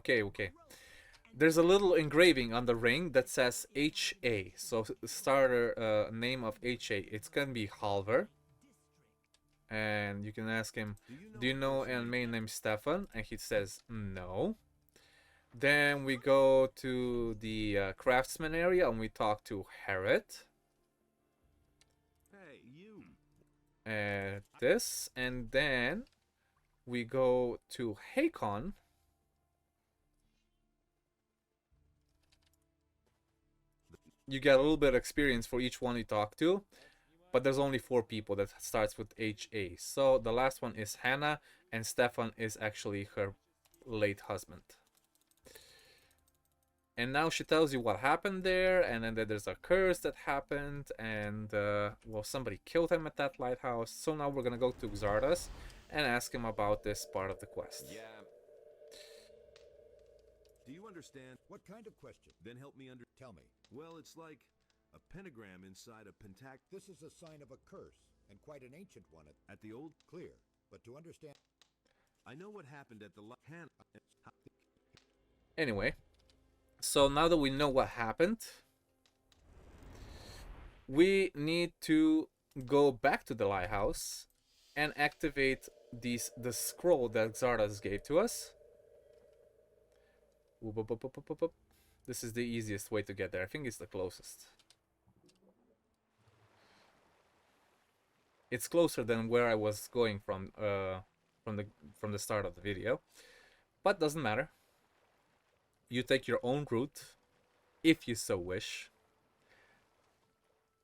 There's a little engraving on the ring that says HA. So starter name of HA. It's gonna be Halvar. And you can ask him, do you know a man named Stefan? And he says no. Then we go to the craftsman area and we talk to Harriet. Hey, you. This, and then we go to Hakon. You get a little bit of experience for each one you talk to, but there's only 4 people that starts with HA. So the last one is Hannah, and Stefan is actually her late husband. And now she tells you what happened there, and then there's a curse that happened, and well, somebody killed him at that lighthouse. So now we're gonna go to Xardas and ask him about this part of the quest. Yeah. Do you understand? What kind of question? Then help me Tell me. Well, it's like a pentagram inside a pentac. This is a sign of a curse, and quite an ancient one At the old... Clear, but to understand... I know what happened at the... Anyway, so now that we know what happened, we need to go back to the lighthouse and activate the scroll that Xardas gave to us. This is the easiest way to get there. I think it's the closest. It's closer than where I was going from the start of the video, but doesn't matter. you take your own route, if you so wish.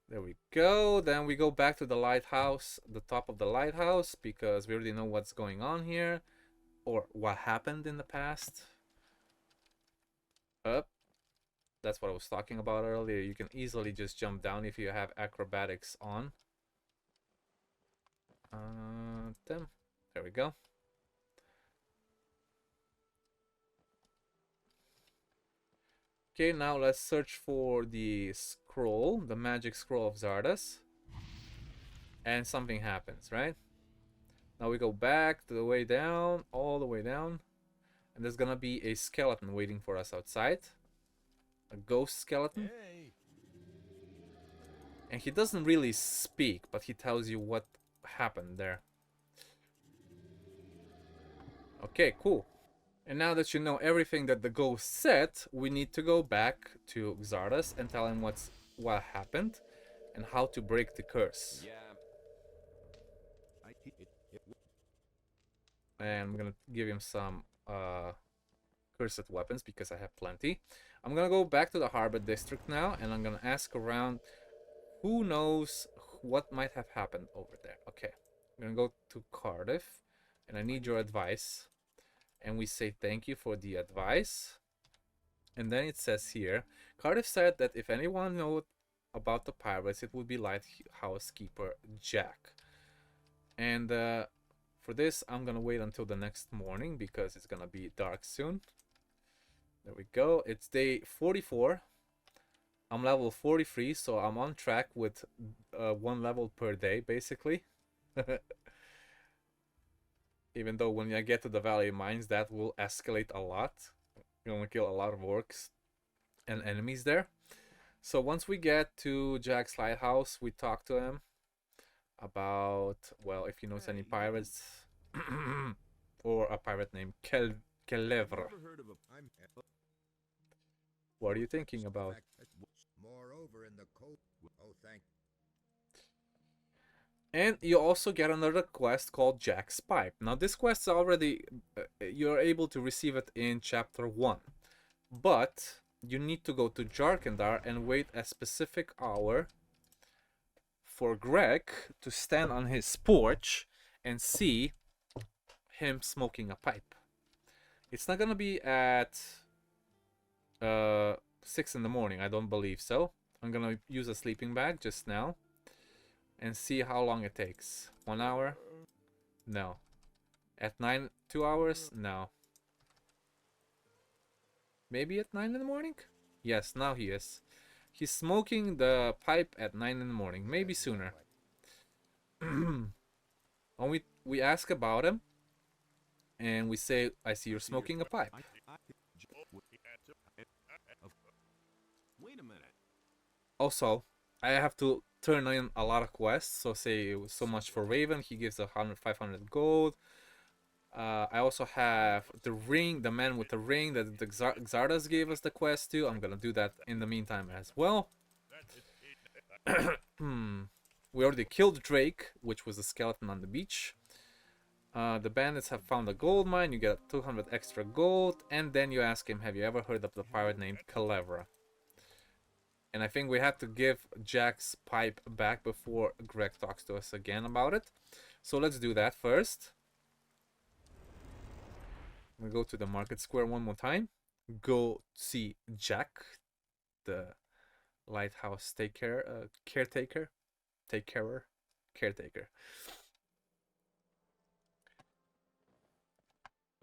There we go. Then we go back to the lighthouse, the top of the lighthouse, because we already know what's going on here, or what happened in the past. Up. That's what I was talking about earlier. You can easily just jump down if you have acrobatics on. There we go. Okay, now let's search for the scroll, the magic scroll of Xardas. And something happens, right? Now we go back to the way down, all the way down. And there's gonna be a skeleton waiting for us outside. A ghost skeleton. Hey. And he doesn't really speak, but he tells you what happened there. Okay, cool. And now that you know everything that the ghost said, we need to go back to Xardas and tell him what happened and how to break the curse. And I'm gonna give him some cursed weapons because I have plenty. I'm gonna go back to the Harbor District now, and I'm gonna ask around who knows what might have happened over there. Okay, I'm gonna go to Cardiff, and I need your advice. And we say thank you for the advice. And then it says here, Cardiff said that if anyone knows about the pirates, it would be Lighthouse Keeper Jack. And for this, I'm gonna wait until the next morning because it's gonna be dark soon. There we go. It's day 44. I'm level 43, so I'm on track with 1 level per day, basically. Even though when I get to the Valley Mines, that will escalate a lot. You're gonna kill a lot of orcs and enemies there. So once we get to Jack's lighthouse, we talk to him about, well, if he knows any pirates, or a pirate named Kelevra. What are you thinking about? Moreover, in the cold. Oh, thank. And you also get another quest called Jack's Pipe. Now this quest is already, you're able to receive it in chapter 1. But you need to go to Jharkendar and wait a specific hour for Greg to stand on his porch and see him smoking a pipe. It's not gonna be at 6 in the morning, I don't believe so. I'm gonna use a sleeping bag just now and see how long it takes. 1 hour? No. At 9, 2 hours? No. Maybe at 9 in the morning? Yes, now he is. He's smoking the pipe at 9 in the morning, maybe sooner. And we ask about him, and we say, I see you're smoking a pipe. Wait a minute. Also, I have to turn in a lot of quests, so say it was so much for Raven, he gives 500 gold. I also have the ring, the man with the ring that the Xardas gave us the quest to. I'm gonna do that in the meantime as well. We already killed Drake, which was a skeleton on the beach. The bandits have found a gold mine. You get 200 extra gold, and then you ask him, have you ever heard of the pirate named Kelevra? And I think we have to give Jack's pipe back before Greg talks to us again about it. So let's do that first. We go to the market square one more time. Go see Jack, the lighthouse caretaker.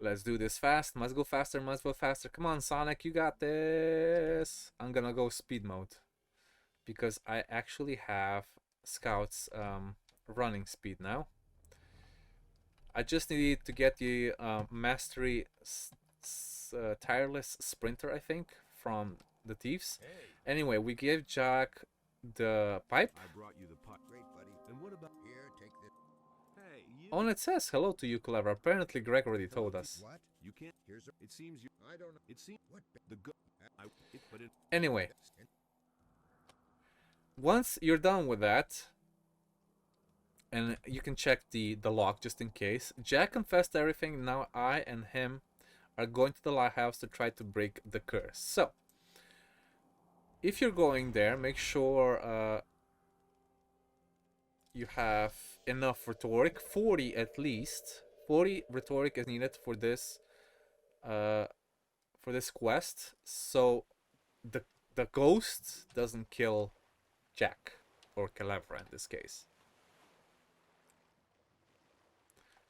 Let's do this fast. Must go faster, must go faster. Come on, Sonic, you got this. I'm gonna go speed mode because I actually have Scout's running speed now. I just need to get the mastery tireless sprinter, I think, from the Thieves. Hey. Anyway, we gave Jack the pipe. I brought you the pipe. Great, buddy. And what about here? Take this. Hey, you. Oh, and it says hello to you, Clever. Apparently, Greg already told us. What? You can't. Here's. It seems you. I don't know. It seems what the go. But it. Anyway, once you're done with that, and you can check the log just in case. Jack confessed everything. Now I and him are going to the lighthouse to try to break the curse. So, if you're going there, make sure you have enough rhetoric, 40 at least. 40 rhetoric is needed for this quest, so the ghost doesn't kill Jack or Calavera in this case.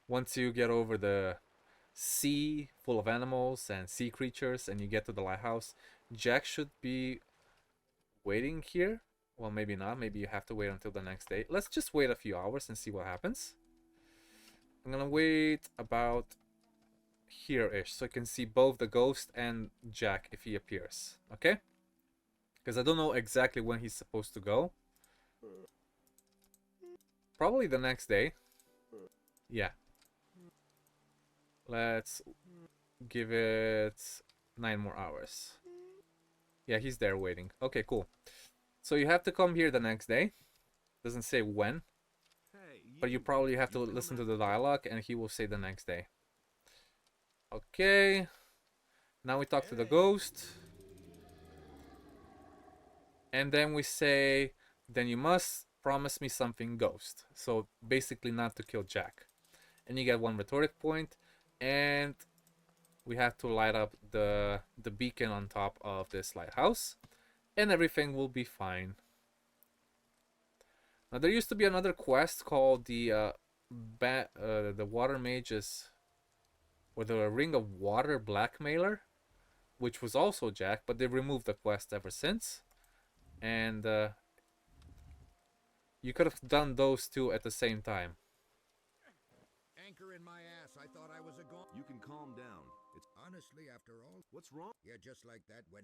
Once you get over the sea full of animals and sea creatures and you get to the lighthouse, Jack should be waiting here. Well, maybe not. Maybe you have to wait until the next day. Let's just wait a few hours and see what happens. I'm gonna wait about here-ish so you can see both the ghost and Jack if he appears. Okay? Because I don't know exactly when he's supposed to go. Probably the next day. Yeah. Let's give it 9 more hours. Yeah, he's there waiting. Okay, cool. So you have to come here the next day. Doesn't say when. But you probably have to listen to the dialogue and he will say the next day. Okay. Now we talk to the ghost. And then we say, then you must promise me something, ghost. So basically not to kill Jack. And you get 1 rhetoric point. And we have to light up the beacon on top of this lighthouse. And everything will be fine. Now there used to be another quest called the Water Mages, or the Ring of Water Blackmailer, which was also Jack, but they removed the quest ever since. And you could have done those two at the same time. Anchor in my ass. I thought I was a gone. You can calm down. It's Honestly, after all, what's wrong? yeah, just like that when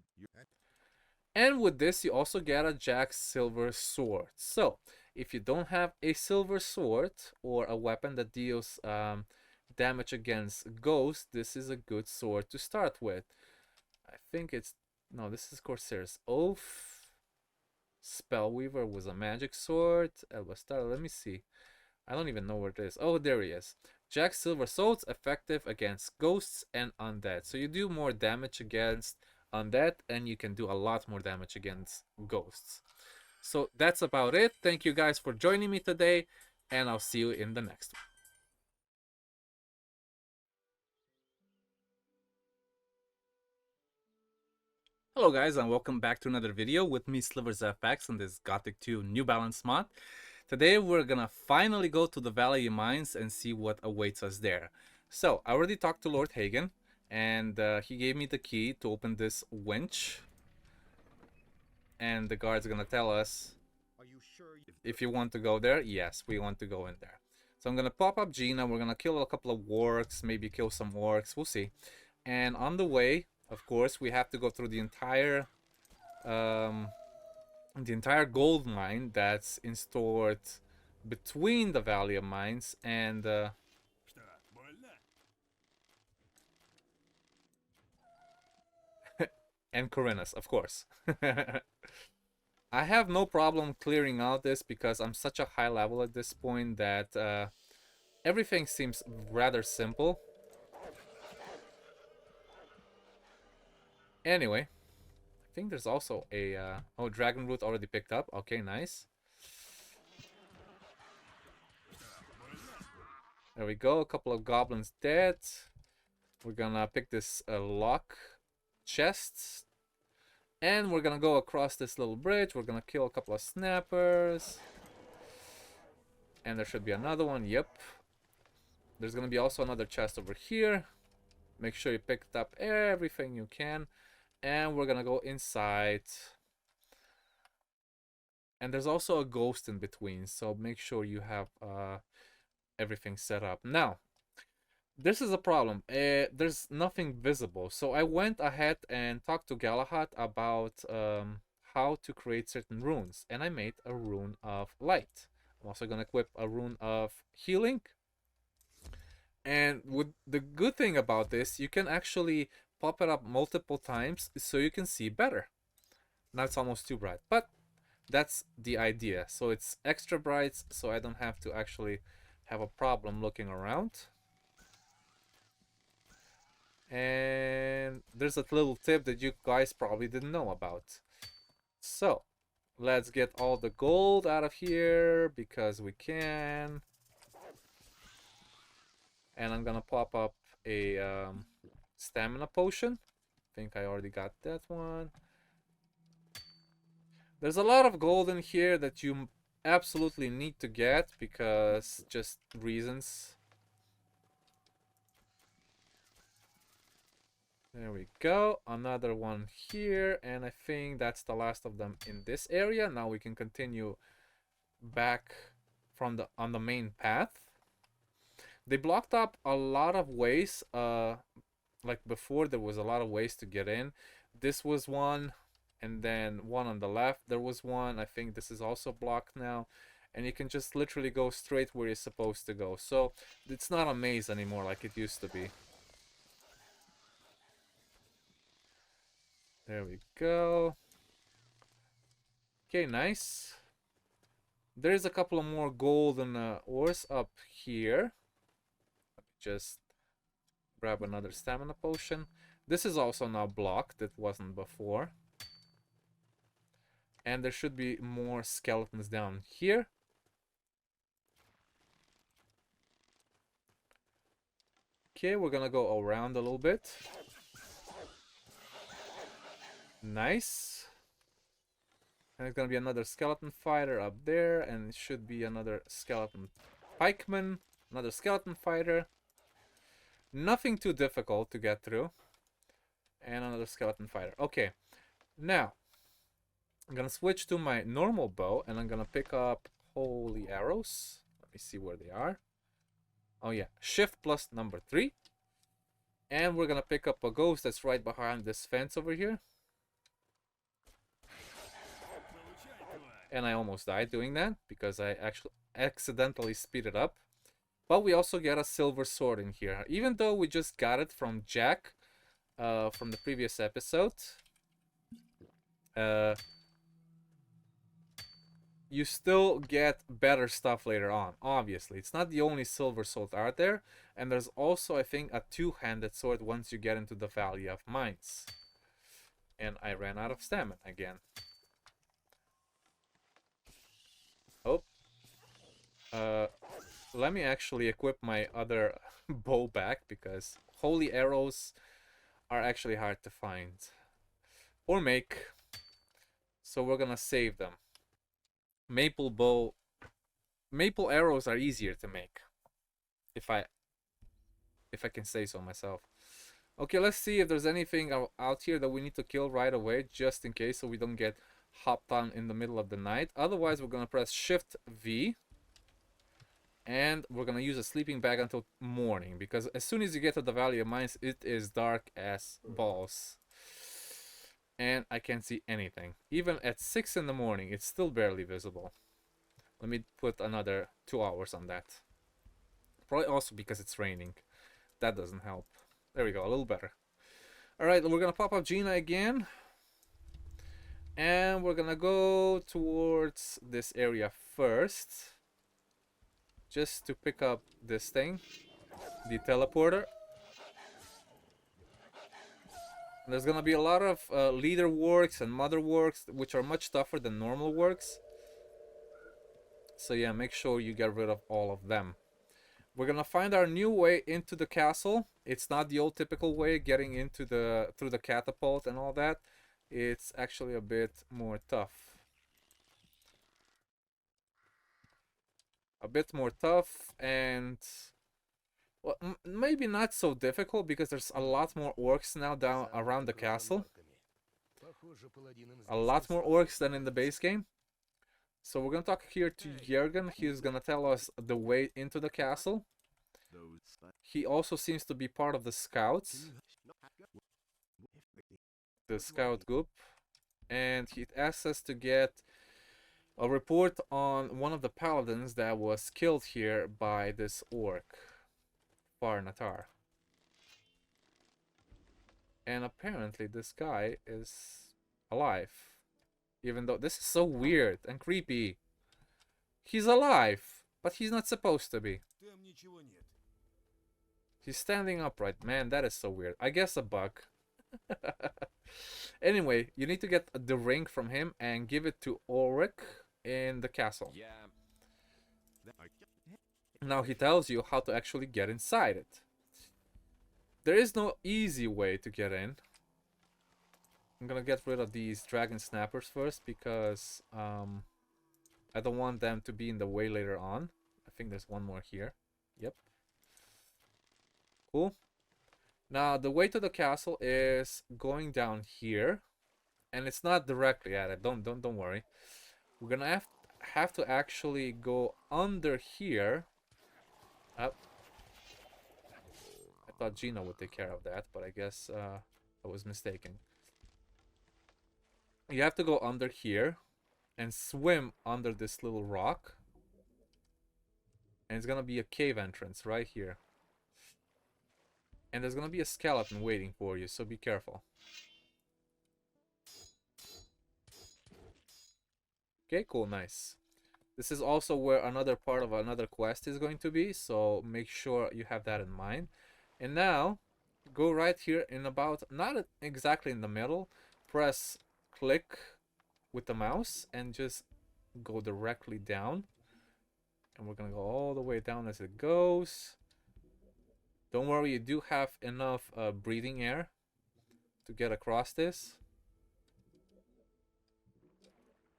And with this, you also get a Jack Silver Sword. So, if you don't have a silver sword or a weapon that deals damage against ghosts, this is a good sword to start with. I think it's... No, this is Corsair's Oath. Spellweaver was a magic sword. Elbastar, let me see. I don't even know where it is. Oh, there he is. Jack Silver Swords, effective against ghosts and undead. So you do more damage against undead and you can do a lot more damage against ghosts. So that's about it. Thank you guys for joining me today, and I'll see you in the next one. Hello guys, and welcome back to another video with me, SliversFX, on this Gothic 2 New Balance mod. Today we're gonna finally go to the Valley of Mines and see what awaits us there. So I already talked to Lord Hagen, and he gave me the key to open this winch. And the guard's gonna tell us, are you sure if you want to go there? Yes, we want to go in there. So I'm gonna pop up Gina, we're gonna kill a couple of orcs, maybe kill some orcs, we'll see. And on the way, of course, we have to go through the entire gold mine that's stored between the Valley of Mines and and Khorinis, of course. I have no problem clearing out this because I'm such a high level at this point that everything seems rather simple. Anyway, I think there's also a... oh, Dragon Root already picked up. Okay, nice. There we go. A couple of goblins dead. We're gonna pick this lock chest. And we're gonna go across this little bridge. We're gonna kill a couple of snappers. And there should be another one. Yep. There's gonna be also another chest over here. Make sure you picked up everything you can. And we're gonna go inside. And there's also a ghost in between, so make sure you have everything set up. Now, this is a problem. There's nothing visible. So I went ahead and talked to Gallahad about how to create certain runes. And I made a rune of light. I'm also gonna equip a rune of healing. And with the good thing about this, you can actually pop it up multiple times so you can see better. Now it's almost too bright, but that's the idea. So it's extra bright, so I don't have to actually have a problem looking around. And there's a little tip that you guys probably didn't know about. So, let's get all the gold out of here because we can. And I'm gonna pop up a stamina potion. I think I already got that one. There's a lot of gold in here that you absolutely need to get because just reasons. There we go. Another one here, and I think that's the last of them in this area. Now we can continue back from on the main path. They blocked up a lot of ways. Like before, there was a lot of ways to get in. This was one, and then one on the left. There was one. I think this is also blocked now, and you can just literally go straight where you're supposed to go. So it's not a maze anymore like it used to be. There we go. Okay, nice. There's a couple of more golden ores up here. Let me just grab another stamina potion. This is also now blocked. It wasn't before. And there should be more skeletons down here. Okay, we're gonna go around a little bit. Nice. And it's gonna be another skeleton fighter up there, and it should be another skeleton pikeman, another skeleton fighter. Nothing too difficult to get through. And another skeleton fighter. Okay, now I'm gonna switch to my normal bow, and I'm gonna pick up holy arrows. Let me see where they are. Oh yeah, shift plus number 3. And we're gonna pick up a ghost that's right behind this fence over here. And I almost died doing that because I actually accidentally speeded up. But we also get a silver sword in here. Even though we just got it from Jack from the previous episode. You still get better stuff later on, obviously. It's not the only silver sword out there. And there's also, I think, a two-handed sword once you get into the Valley of Mines. And I ran out of stamina again. Oh. Let me actually equip my other bow back, because holy arrows are actually hard to find. Or make. So we're gonna save them. Maple arrows are easier to make. If I can say so myself. Okay, let's see if there's anything out here that we need to kill right away, just in case, so we don't get hopped on in the middle of the night. Otherwise, we're gonna press Shift V. And we're gonna use a sleeping bag until morning, because as soon as you get to the Valley of Mines, it is dark as balls. And I can't see anything. Even at 6 in the morning, it's still barely visible. Let me put another 2 hours on that. Probably also because it's raining. That doesn't help. There we go, a little better. Alright, we're gonna pop up Gina again. And we're gonna go towards this area first. Just to pick up this thing. The teleporter. There's gonna be a lot of leader works and mother works, which are much tougher than normal works. So yeah, make sure you get rid of all of them. We're gonna find our new way into the castle. It's not the old typical way, getting into through the catapult and all that. It's actually a bit more tough. A bit more tough, and well, maybe not so difficult, because there's a lot more orcs now down around the castle. A lot more orcs than in the base game. So we're gonna talk here to Jürgen. He's gonna tell us the way into the castle. He also seems to be part of the scouts. The scout group. And he asks us to get a report on one of the paladins that was killed here by this orc, Farnatar. And apparently this guy is alive. Even though this is so weird and creepy. He's alive, but he's not supposed to be. He's standing upright. Man, that is so weird. I guess a bug. Anyway, you need to get the ring from him and give it to Ulrich in the castle. Yeah. Now he tells you how to actually get inside it. There is no easy way to get in. I'm gonna get rid of these dragon snappers first because I don't want them to be in the way later on. I think there's one more here. Yep. Cool. Now the way to the castle is going down here, and it's not directly at it. Don't worry. We're gonna have to actually go under here. Up. I thought Gina would take care of that, but I guess I was mistaken. You have to go under here and swim under this little rock, and it's gonna be a cave entrance right here. And there's gonna be a skeleton waiting for you, so be careful. Okay, cool, nice. This is also where another part of another quest is going to be, so make sure you have that in mind. And now, go right here in about, not exactly in the middle, press click with the mouse and just go directly down. And we're gonna go all the way down as it goes. Don't worry, you do have enough breathing air to get across this.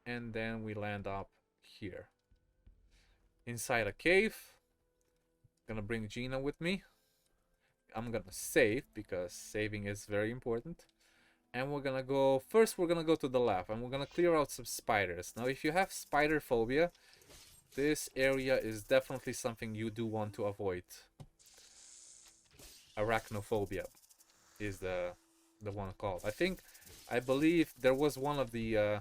And then we land up here. Inside a cave. Gonna bring Gina with me. I'm gonna save because saving is very important. And we're gonna go, first we're gonna go to the left and we're gonna clear out some spiders. Now if you have spider phobia, this area is definitely something you do want to avoid. Arachnophobia is the one called. I believe there was one of the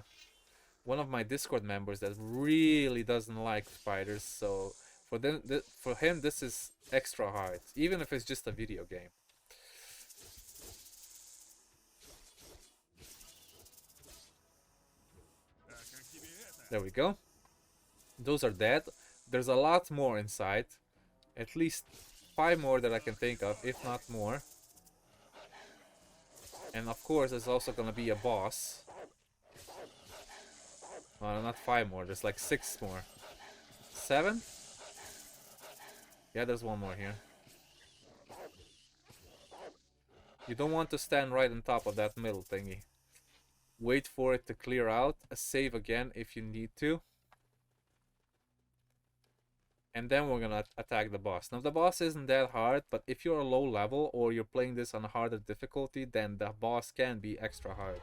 one of my Discord members that really doesn't like spiders, so for him this is extra hard, even if it's just a video game. There we go. Those are dead. There's a lot more inside. At least 5 more that I can think of, if not more. And of course, there's also gonna be a boss. Well, not 5 more, there's like 6 more. 7? Yeah, there's one more here. You don't want to stand right on top of that middle thingy. Wait for it to clear out. Save again if you need to. And then we're gonna attack the boss. Now the boss isn't that hard, but if you're a low level or you're playing this on a harder difficulty, then the boss can be extra hard.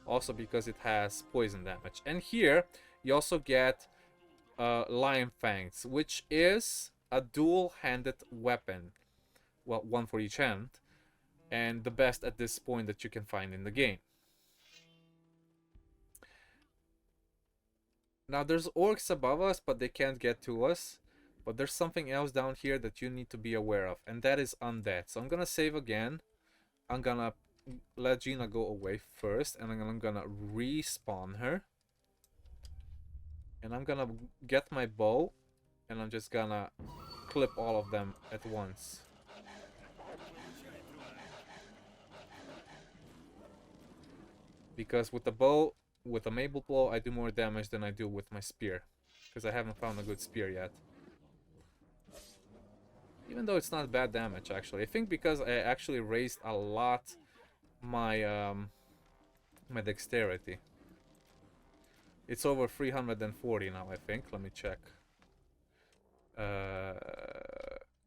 Also because it has poison damage. And here you also get Lion Fangs, which is a dual-handed weapon. Well, one for each hand. And the best at this point that you can find in the game. Now there's orcs above us, but they can't get to us. But there's something else down here that you need to be aware of, and that is undead. So I'm gonna save again. I'm gonna let Gina go away first, and I'm gonna respawn her. And I'm gonna get my bow, and I'm just gonna clip all of them at once. Because with the bow, with a maple blow, I do more damage than I do with my spear. Because I haven't found a good spear yet. Even though it's not bad damage, actually. I think because I actually raised a lot my my dexterity. It's over 340 now, I think. Let me check.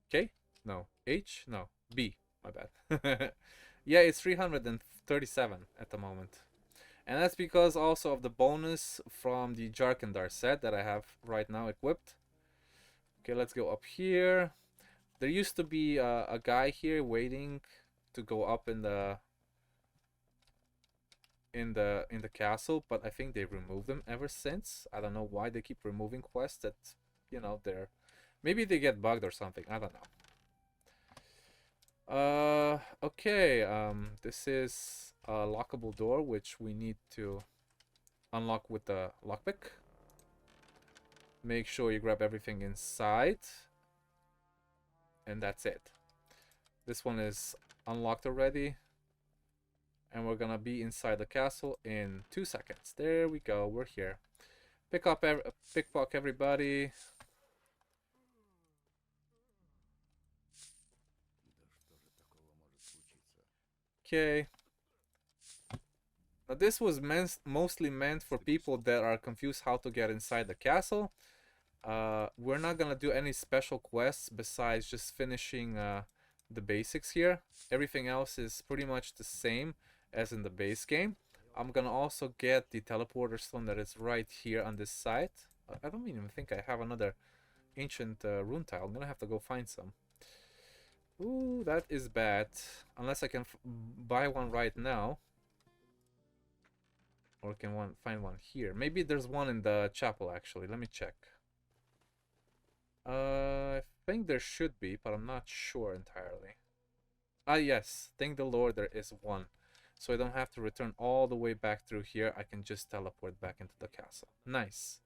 K? No. H? No. B. My bad. Yeah, it's 337 at the moment. And that's because also of the bonus from the Jharkendar set that I have right now equipped. Okay, let's go up here. There used to be a guy here waiting to go up in the castle, but I think they removed them ever since. I don't know why they keep removing quests that, you know, they're maybe they get bugged or something. I don't know. Okay, this is a lockable door which we need to unlock with the lockpick. Make sure you grab everything inside. And that's it. This one is unlocked already. And we're gonna be inside the castle in 2 seconds. There we go, we're here. Pickpocket everybody. Okay. Now this was mostly meant for people that are confused how to get inside the castle. We're not gonna do any special quests besides just finishing the basics here. Everything else is pretty much the same as in the base game. I'm gonna also get the teleporter stone that is right here on this side. I don't even think I have another ancient rune tile. I'm gonna have to go find some. Ooh, that is bad. Unless I can buy one right now. Or can find one here. Maybe there's one in the chapel actually. Let me check. I think there should be, but I'm not sure entirely. Ah yes, thank the Lord there is one. So I don't have to return all the way back through here. I can just teleport back into the castle. Nice.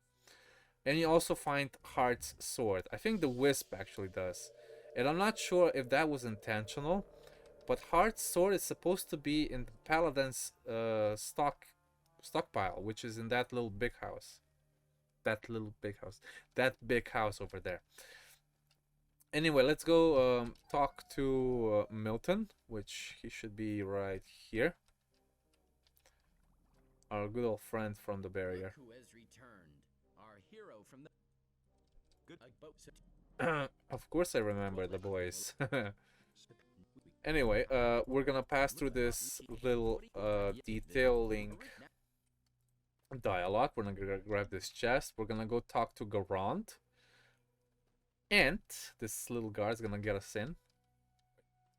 And you also find Heart's sword. I think the Wisp actually does. And I'm not sure if that was intentional. But Heart's sword is supposed to be in the Paladin's stockpile. Which is in that little big house. That big house over there. Anyway, let's go talk to Milton, which he should be right here. Our good old friend from the barrier. Who has returned? Our hero from the Of course I remember the boys. Anyway, we're gonna pass through this little detailing dialogue. We're gonna grab this chest. We're gonna go talk to Garand. And this little guard's gonna get us in.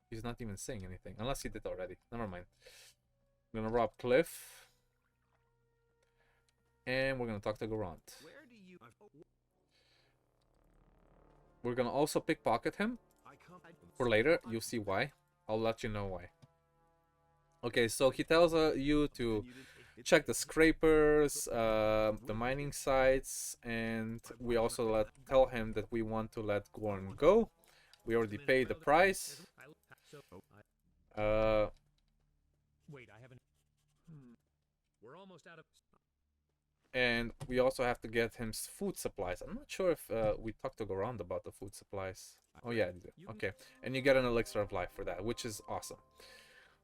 He's not even saying anything. Unless he did already. Never mind. I'm gonna rob Cliff. And we're gonna talk to Garand. We're gonna also pickpocket him. For later, you'll see why. I'll let you know why. Okay, so he tells you to check the scrapers, the mining sites, and we also tell him that we want to let Gorn go. We already paid the price. Wait, I haven't. We're almost out of. And we also have to get him food supplies. I'm not sure if we talked to Garand about the food supplies. Oh yeah, okay. And you get an elixir of life for that, which is awesome.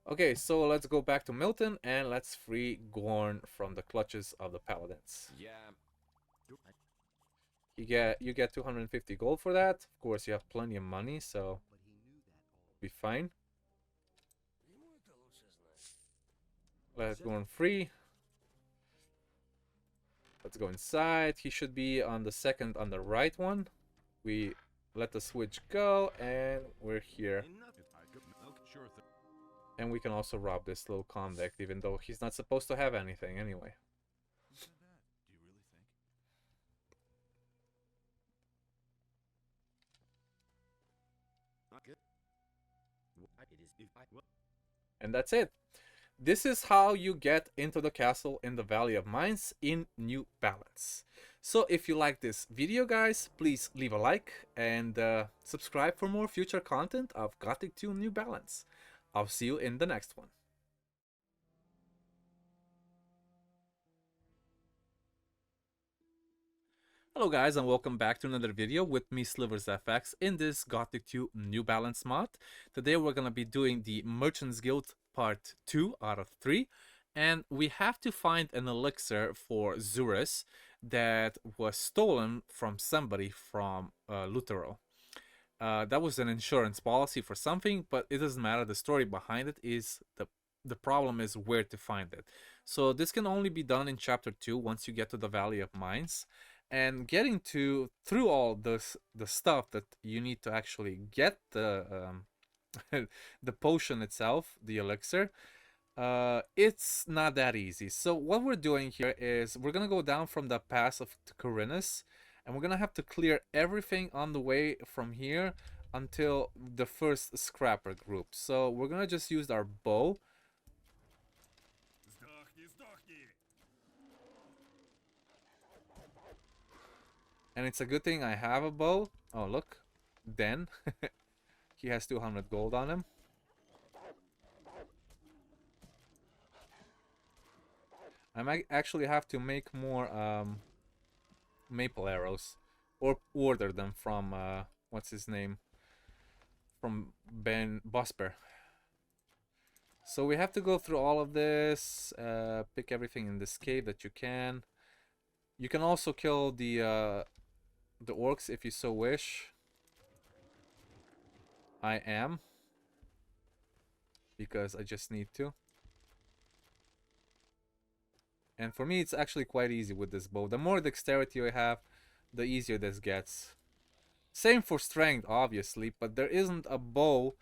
Okay, so let's go back to Milton and let's free Gorn from the clutches of the Paladins. Yeah. You get 250 gold for that. Of course, you have plenty of money, so be fine. Let Gorn free. Let's go inside. He should be on the second, on the right one. We let the switch go, and we're here. And we can also rob this little convict, even though he's not supposed to have anything anyway. And that's it. This is how you get into the castle in the Valley of Mines in New Balance. So if you like this video, guys, please leave a like and subscribe for more future content of Gothic 2 New Balance. I'll see you in the next one. Hello guys, and welcome back to another video with me, SliversFX, in this Gothic 2 New Balance mod. Today we're going to be doing the Merchants Guild Part 2 out of 3, and we have to find an elixir for Xardas that was stolen from somebody from Ur-Thrall. That was an insurance policy for something, but it doesn't matter. The story behind it is the problem is where to find it. So this can only be done in Chapter 2 once you get to the Valley of Mines. And getting through all the stuff that you need to actually get the the potion itself, the elixir, it's not that easy. So what we're doing here is we're gonna go down from the pass of Khorinis, and we're gonna have to clear everything on the way from here until the first scrapper group. So we're gonna just use our bow. And it's a good thing I have a bow. Oh, look. Den. He has 200 gold on him. I might actually have to make more maple arrows. Or order them from, what's his name? From Ben Bosper. So we have to go through all of this. Pick everything in this cave that you can. You can also kill the orcs if you so wish. I am. Because I just need to. And for me, it's actually quite easy with this bow. The more dexterity I have, the easier this gets. Same for strength, obviously, but there isn't a bow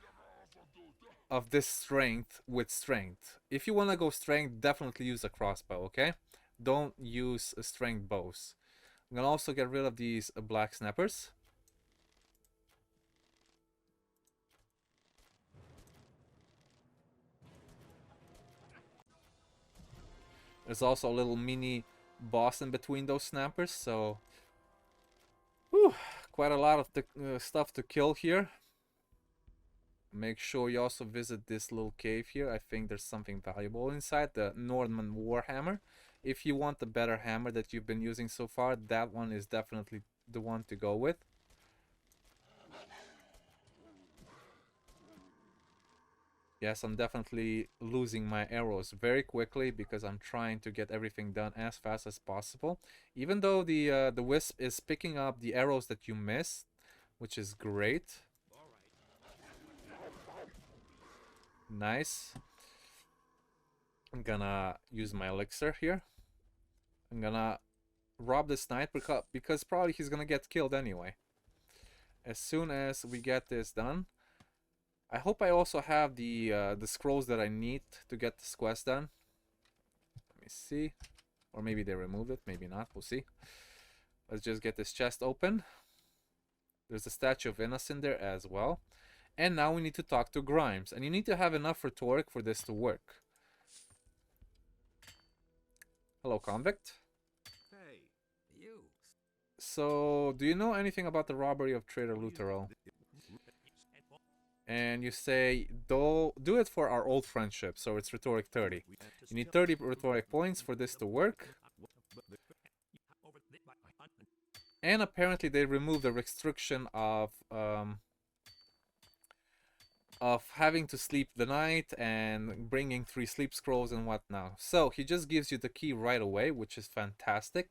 of this strength with strength. If you want to go strength, definitely use a crossbow, okay? Don't use strength bows. I'm gonna also get rid of these black snappers. There's also a little mini boss in between those snappers, so whew, quite a lot of stuff to kill here. Make sure you also visit this little cave here. I think there's something valuable inside, the Northman Warhammer. If you want the better hammer that you've been using so far, that one is definitely the one to go with. Yes, I'm definitely losing my arrows very quickly because I'm trying to get everything done as fast as possible. Even though the wisp is picking up the arrows that you missed, which is great. Nice. I'm gonna use my elixir here. I'm gonna rob this knight because probably he's gonna get killed anyway. As soon as we get this done, I hope I also have the scrolls that I need to get this quest done. Let me see. Or maybe they removed it, maybe not, we'll see. Let's just get this chest open. There's a statue of Innos in there as well. And now we need to talk to Grimes. And you need to have enough rhetoric for this to work. Hello, convict. Hey, you. So, do you know anything about the robbery of Trader Ur-Thrall? And you say, do it for our old friendship, so it's rhetoric 30. You need 30 rhetoric points for this to work. And apparently they removed the restriction of having to sleep the night and bringing 3 sleep scrolls and whatnot. So he just gives you the key right away, which is fantastic.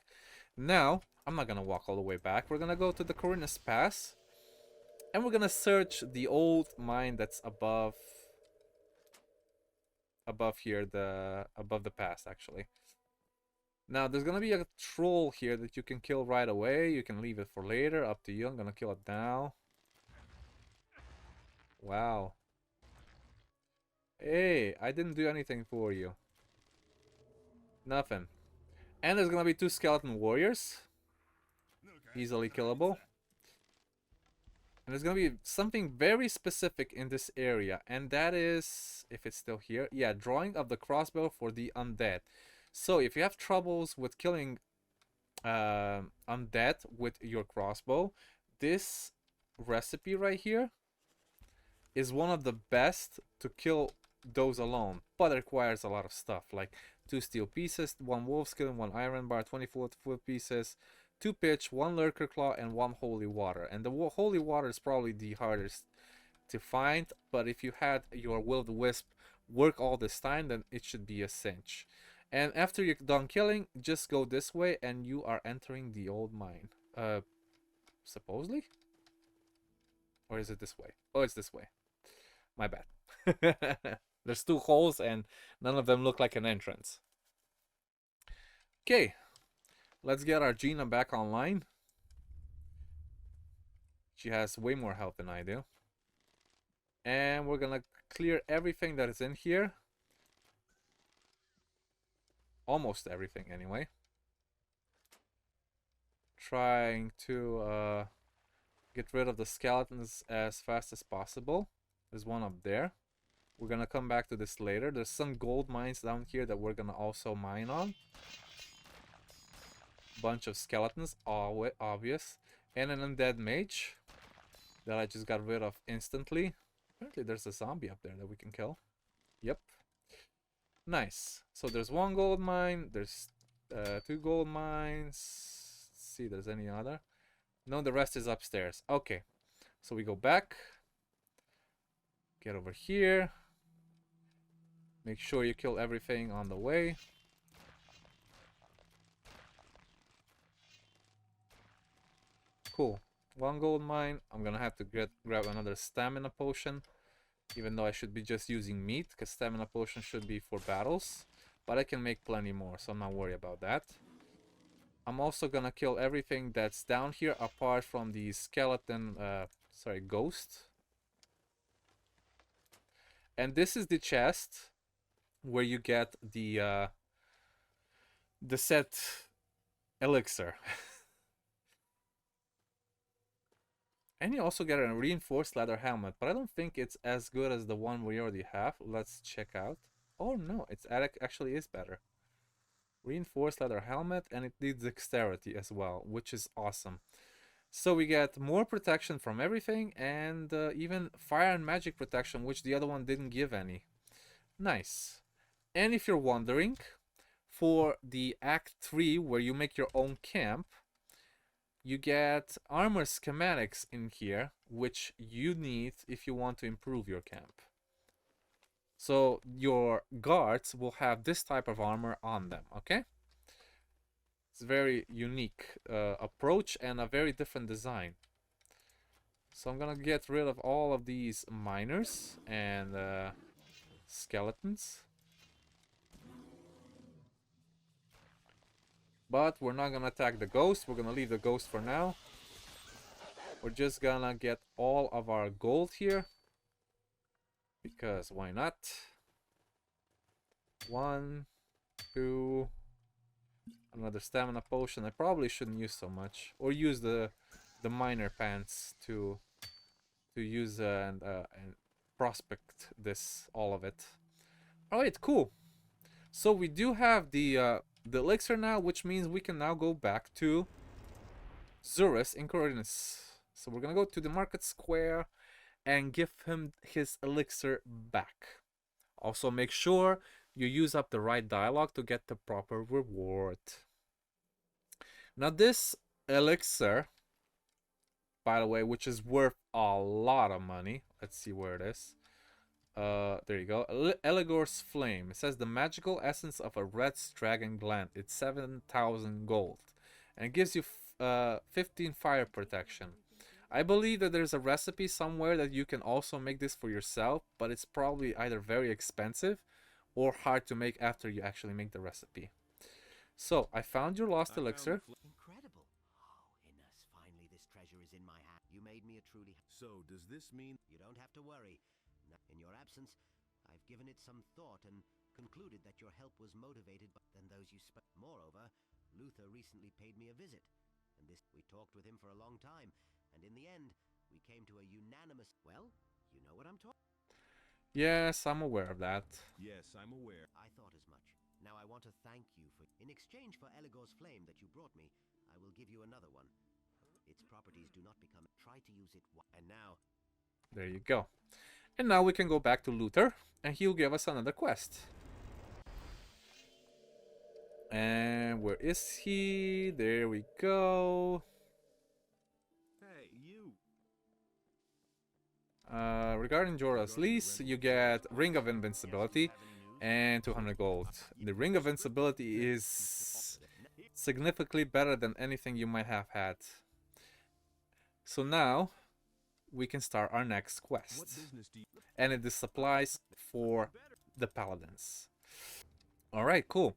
Now, I'm not gonna walk all the way back. We're gonna go to the Khorinis Pass. And we're gonna search the old mine that's above here, above the pass actually. Now there's gonna be a troll here that you can kill right away. You can leave it for later, up to you. I'm gonna kill it now. Wow. Hey, I didn't do anything for you. Nothing. And there's gonna be 2 skeleton warriors. Easily killable. And there's gonna be something very specific in this area, and that is, if it's still here, yeah, drawing of the crossbow for the undead. So if you have troubles with killing undead with your crossbow, this recipe right here is one of the best to kill those alone, but it requires a lot of stuff, like 2 steel pieces, 1 wolf skin, 1 iron bar, 24 foot pieces, 2 pitch, 1 lurker claw, and 1 holy water. And the holy water is probably the hardest to find, but if you had your Will O The Wisp work all this time, then it should be a cinch. And after you're done killing, just go this way and you are entering the old mine. Supposedly? Or is it this way? Oh, it's this way. My bad. There's 2 holes and none of them look like an entrance. Okay. Let's get our Gina back online. She has way more health than I do. And we're gonna clear everything that is in here. Almost everything anyway. Trying to get rid of the skeletons as fast as possible. There's one up there. We're gonna come back to this later. There's some gold mines down here that we're gonna also mine on. bunch of skeletons, obvious, and an undead mage that I just got rid of instantly. Apparently there's a zombie up there that we can kill. Yep. Nice. So there's 1 gold mine, there's 2 gold mines. Let's see if there's any other. No, the rest is upstairs. Okay. So we go back. Get over here. Make sure you kill everything on the way. Cool. 1 gold mine. I'm gonna have to grab another stamina potion. Even though I should be just using meat, because stamina potion should be for battles. But I can make plenty more, so I'm not worried about that. I'm also gonna kill everything that's down here, apart from the skeleton, ghost. And this is the chest where you get the set elixir. And you also get a reinforced leather helmet, but I don't think it's as good as the one we already have. Let's check out. Oh no, it actually is better. Reinforced leather helmet, and it needs dexterity as well, which is awesome. So we get more protection from everything, and even fire and magic protection, which the other one didn't give any. Nice. And if you're wondering, for the Act 3, where you make your own camp, you get armor schematics in here, which you need if you want to improve your camp. So your guards will have this type of armor on them, okay? It's a very unique approach and a very different design. So I'm gonna get rid of all of these miners and skeletons. But we're not gonna attack the ghost. We're gonna leave the ghost for now. We're just gonna get all of our gold here, because why not? 1, 2, another stamina potion. I probably shouldn't use so much, or use the miner pants to use and prospect this, all of it. All right, cool. So we do have the elixir now, which means we can now go back to Xardas in Khorinis. So we're gonna go to the market square and give him his elixir back. Also make sure you use up the right dialogue to get the proper reward. Now this elixir, by the way, which is worth a lot of money. Let's see where it is. There you go. Eligor's Flame. It says the magical essence of a red dragon gland. It's 7,000 gold. And it gives you 15 fire protection. I believe that there's a recipe somewhere that you can also make this for yourself, but it's probably either very expensive or hard to make after you actually make the recipe. So, I found your lost elixir. Incredible. Oh, Innos, finally this treasure is in my hand. You made me a truly... So, does this mean... You don't have to worry. In your absence, I've given it some thought and concluded that your help was motivated than those you spoke. Moreover, Luther recently paid me a visit, and we talked with him for a long time, and in the end, we came to a unanimous... Well, you know what I'm talking... Yes, I'm aware of that. Yes, I'm aware. I thought as much. Now I want to thank you for... In exchange for Eligor's Flame that you brought me, I will give you another one. Its properties do not become... Try to use it... And now... There you go. And now we can go back to Luther, and he'll give us another quest. And where is he? There we go. Hey, you. Regarding Jorah's lease, you get Ring of Invincibility and 200 gold. The Ring of Invincibility is significantly better than anything you might have had. So now we can start our next quest, and it is supplies for the paladins. All right, cool.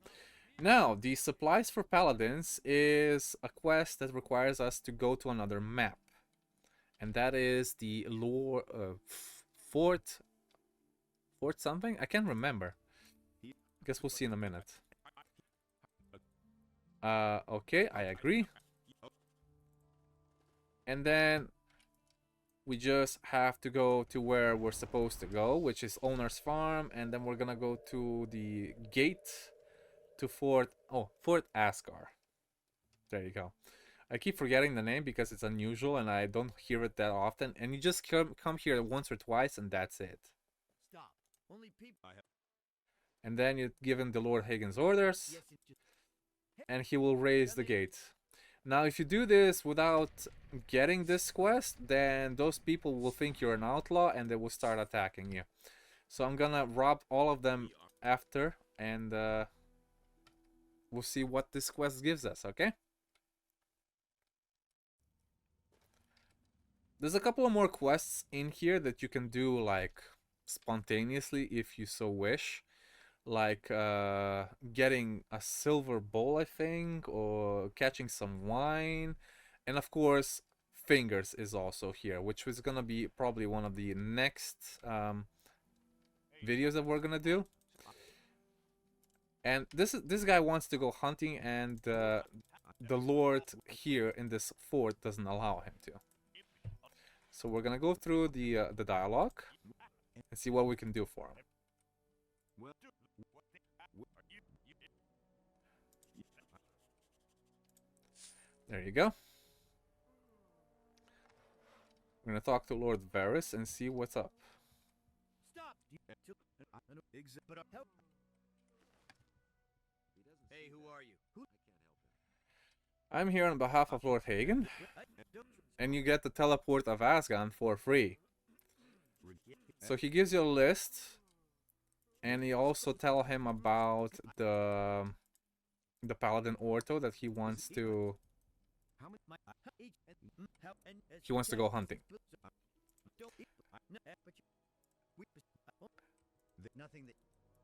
Now the supplies for paladins is a quest that requires us to go to another map, and that is the fort something. I can't remember. Guess we'll see in a minute. Okay, I agree. And then we just have to go to where we're supposed to go, which is Owner's Farm, and then we're gonna go to the gate to Fort Asgar. There you go. I keep forgetting the name because it's unusual and I don't hear it that often. And you just come here once or twice and that's it. Stop. Only people. And then you give him the Lord Hagen's orders. And he will raise the gate. Now, if you do this without getting this quest, then those people will think you're an outlaw and they will start attacking you. So I'm gonna rob all of them after, and we'll see what this quest gives us, okay? There's a couple of more quests in here that you can do like spontaneously if you so wish. Like getting a silver bowl, I think, or catching some wine. And of course, fingers is also here, which is gonna be probably one of the next videos that we're gonna do. And this guy wants to go hunting, and the Lord here in this fort doesn't allow him to. So we're gonna go through the dialogue and see what we can do for him. There you go. We're gonna talk to Lord Varys and see what's up. Stop. Hey, who are you? I'm here on behalf of Lord Hagen, and you get the teleport of Asgard for free. So he gives you a list, and you also tell him about the paladin Orto that he wants to go hunting.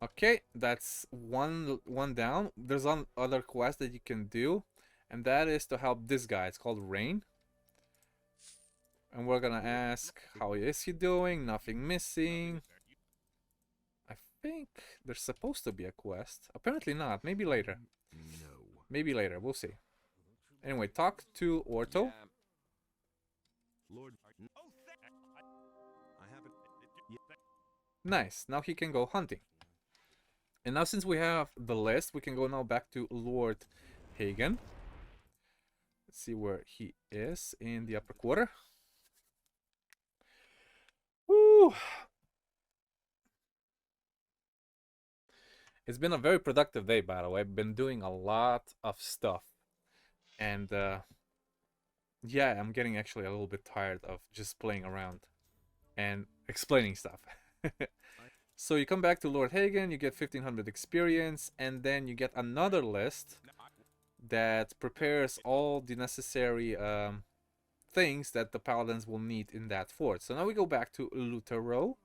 Okay, that's one down. There's one other quest that you can do, and that is to help this guy. It's called Rain. And we're gonna ask, how is he doing? Nothing missing. I think there's supposed to be a quest. Apparently not. Maybe later. Maybe later. We'll see. Anyway, talk to Orto. Nice. Now he can go hunting. And now since we have the list, we can go now back to Lord Hagen. Let's see where he is in the upper quarter. Woo! It's been a very productive day, by the way. I've been doing a lot of stuff. And yeah, I'm getting actually a little bit tired of just playing around and explaining stuff. So you come back to Lord Hagen, you get 1500 experience, and then you get another list that prepares all the necessary things that the paladins will need in that fort. So now we go back to Ur-Thrall.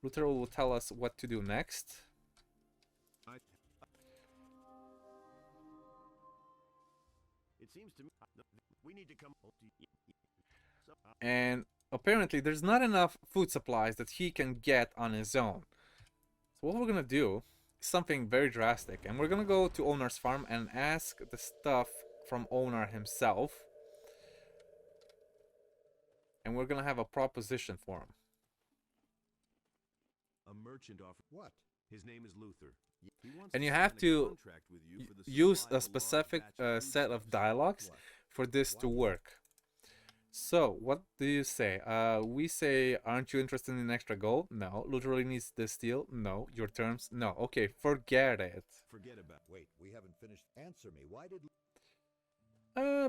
Ur-Thrall will tell us what to do next. It seems to me we need to come. And apparently there's not enough food supplies that he can get on his own. So what we're gonna do is something very drastic, and we're gonna go to Onar's farm and ask the stuff from Onar himself. And we're gonna have a proposition for him. A merchant offer. What? His name is Luther. And you have to use a specific set of dialogues for this to work. So, what do you say? We say, aren't you interested in extra gold? No. Literally needs this deal? No. Your terms? No. Okay, forget it. Forget about. Wait, we haven't finished. Answer me. Why did?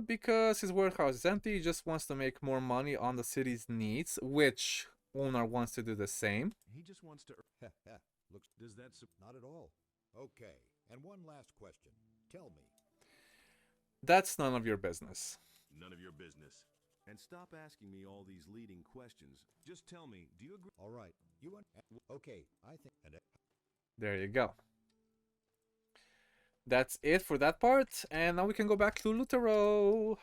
Because his warehouse is empty. He just wants to make more money on the city's needs, which owner wants to do the same. He just wants to. Looks. Does that? Not at all. Okay. And one last question. Tell me. That's none of your business. None of your business. And stop asking me all these leading questions. Just tell me, do you agree? All right. You want? Okay. I think. There you go. That's it for that part. And now we can go back to Ur-Thrall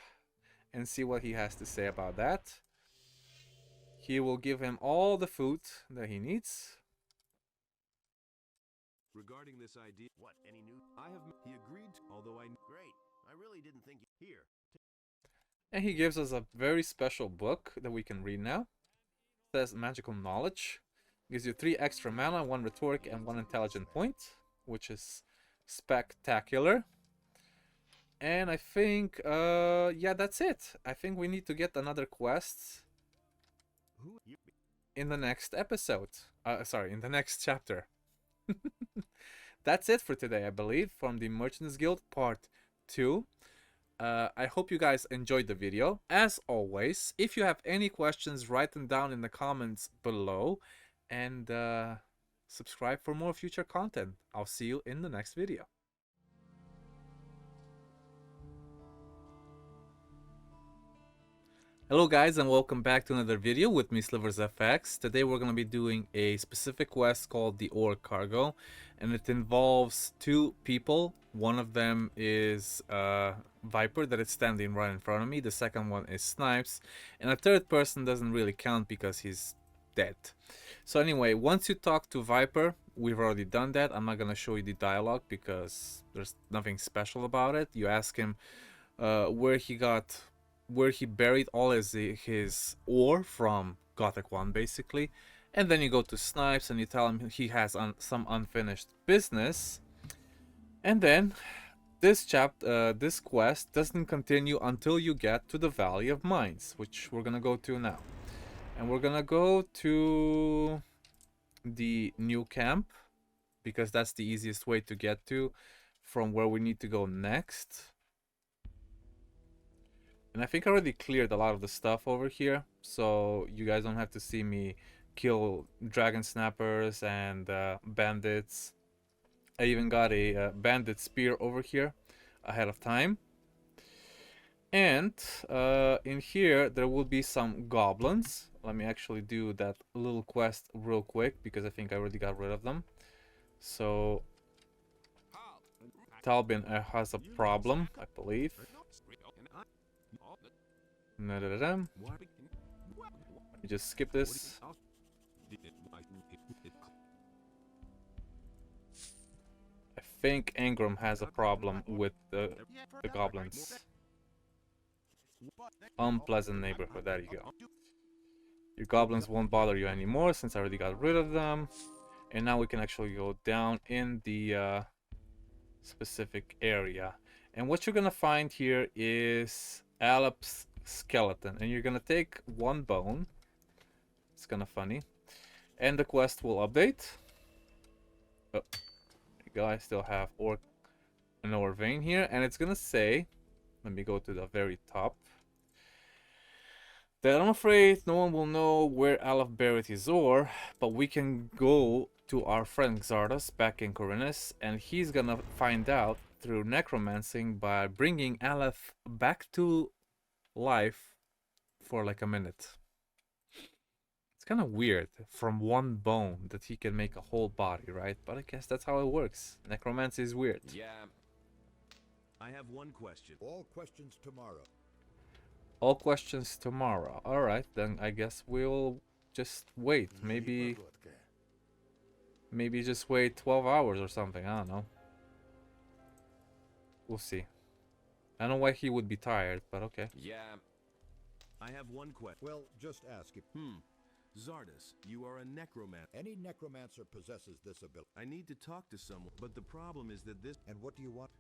and see what he has to say about that. He will give him all the food that he needs. Regarding this idea, what? Any news? He agreed to, although Great. I really didn't think here. And he gives us a very special book that we can read now. It says Magical Knowledge. Gives you 3 extra mana, 1 rhetoric, and 1 intelligent point, which is spectacular. And I think, yeah, that's it. I think we need to get another quest in the next episode. Sorry, in the next chapter. That's it for today, I believe, from the Merchants Guild Part 2. I hope you guys enjoyed the video. As always, if you have any questions, write them down in the comments below. And subscribe for more future content. I'll see you in the next video. Hello guys, and welcome back to another video with me, SliversFX. Today we're going to be doing a specific quest called the Ore Cargo, and it involves two people. One of them is Viper that is standing right in front of me. The second one is Snipes, and a third person doesn't really count because he's dead. So anyway, once you talk to Viper, we've already done that. I'm not going to show you the dialogue because there's nothing special about it. You ask him where he buried all his ore from Gothic 1, basically. And then you go to Snipes and you tell him he has some unfinished business. And then this quest doesn't continue until you get to the Valley of Mines, which we're gonna go to now. And we're gonna go to the new camp because that's the easiest way to get to from where we need to go next. And I think I already cleared a lot of the stuff over here, so you guys don't have to see me kill dragon snappers and bandits. I even got a bandit spear over here ahead of time. And in here there will be some goblins. Let me actually do that little quest real quick because I think I already got rid of them. So Talbin has a problem, I believe. Let me just skip this. I think Engram has a problem with the goblins. Unpleasant neighborhood, there you go. Your goblins won't bother you anymore since I already got rid of them. And now we can actually go down in the specific area. And what you're gonna find here is Alap's skeleton, and you're gonna take one bone. It's kind of funny, and the quest will update. Oh, there you go. I still have an ore vein here, and it's gonna say, let me go to the very top, that I'm afraid no one will know where Alaf buried his ore, but we can go to our friend Xardas back in Khorinis, and he's gonna find out through necromancing by bringing Alaf back to life for like a minute. It's kind of weird from one bone that he can make a whole body, right? But I guess that's how it works. Necromancy is weird. Yeah. I have one question. All questions tomorrow. All questions tomorrow. Alright, then I guess we'll just wait. Maybe just wait 12 hours or something. I don't know. We'll see. I don't know why he would be tired, but okay. Yeah. I have one question. Well, just ask him. Xardas, you are a necromancer. Any necromancer possesses this ability. I need to talk to someone, but the problem is that this... And what do you want?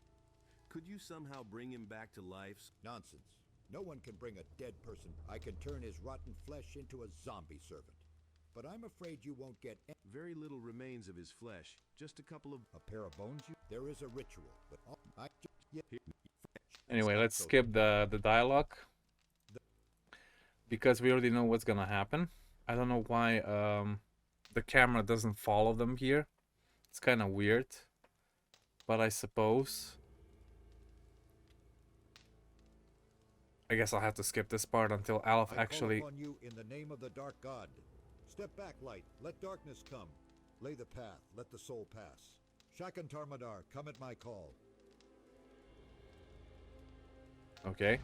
Could you somehow bring him back to life? Nonsense. No one can bring a dead person. I can turn his rotten flesh into a zombie servant. But I'm afraid you won't get... Very little remains of his flesh. Just a couple of... A pair of bones? There is a ritual, but Anyway, let's skip the dialogue because we already know what's gonna happen. I don't know why the camera doesn't follow them here. It's kind of weird, but I suppose I guess I'll have to skip this part until Alf actually... I call upon you in the name of the Dark God. Step back, light. Let darkness come. Lay the path. Let the soul pass. Shakan Tarmadar, come at my call. Okay.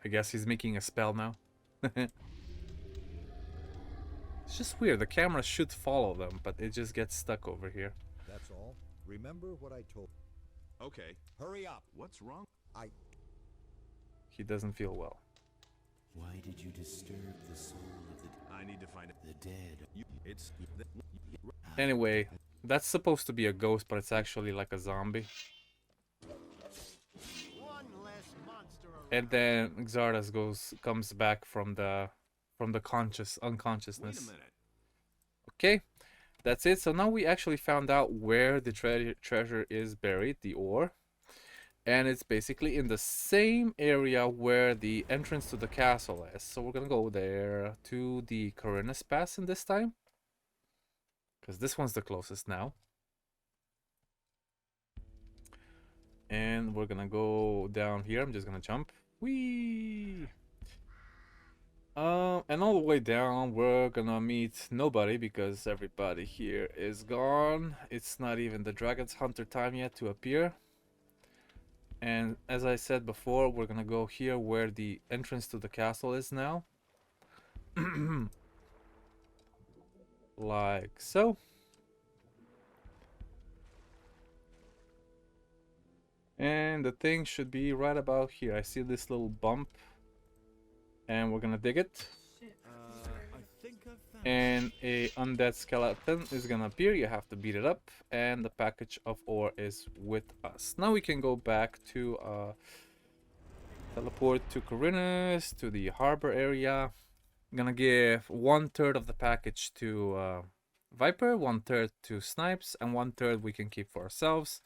I guess he's making a spell now. It's just weird. The camera should follow them, but it just gets stuck over here. That's all. Remember what I told. Okay. Hurry up. What's wrong? He doesn't feel well. Why did you disturb the soul of the... I need to find the dead. Anyway, that's supposed to be a ghost, but it's actually like a zombie. and then Xardas comes back from the unconsciousness. Okay, that's it. So now we actually found out where the treasure is buried, the ore. And it's basically in the same area where the entrance to the castle is. So we're gonna go there to the Khorinis pass in this time, because this one's the closest now. And we're gonna go down here. I'm just gonna jump. Whee! And all the way down, we're gonna meet nobody because everybody here is gone. It's not even the Dragon's Hunter time yet to appear. And as I said before, we're gonna go here where the entrance to the castle is now. Like so. And the thing should be right about here. I see this little bump. And we're gonna dig it. And a undead skeleton is gonna appear. You have to beat it up, and the package of ore is with us. Now we can go back to teleport to Khorinis, to the harbor area. I'm gonna give 1/3 of the package to Viper, 1/3 to Snipes, and 1/3 we can keep for ourselves.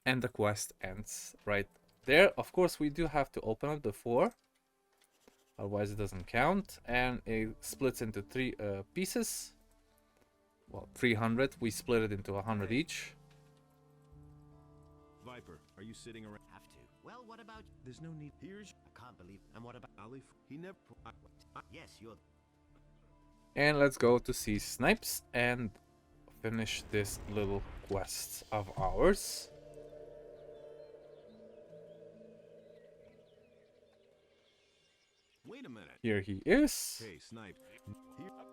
And the quest ends right there. Of course, we do have to open up the 4. Otherwise it doesn't count, and it splits into 3 pieces. Well, 300. We split it into 100 each. Viper, are you sitting around? Have to. Well, what about? There's no need. Here's. I can't believe. And what about Alif? He never. Yes, you're. And let's go to see Snipes and finish this little quest of ours. Wait a minute. Here he is. Hey, Snipe.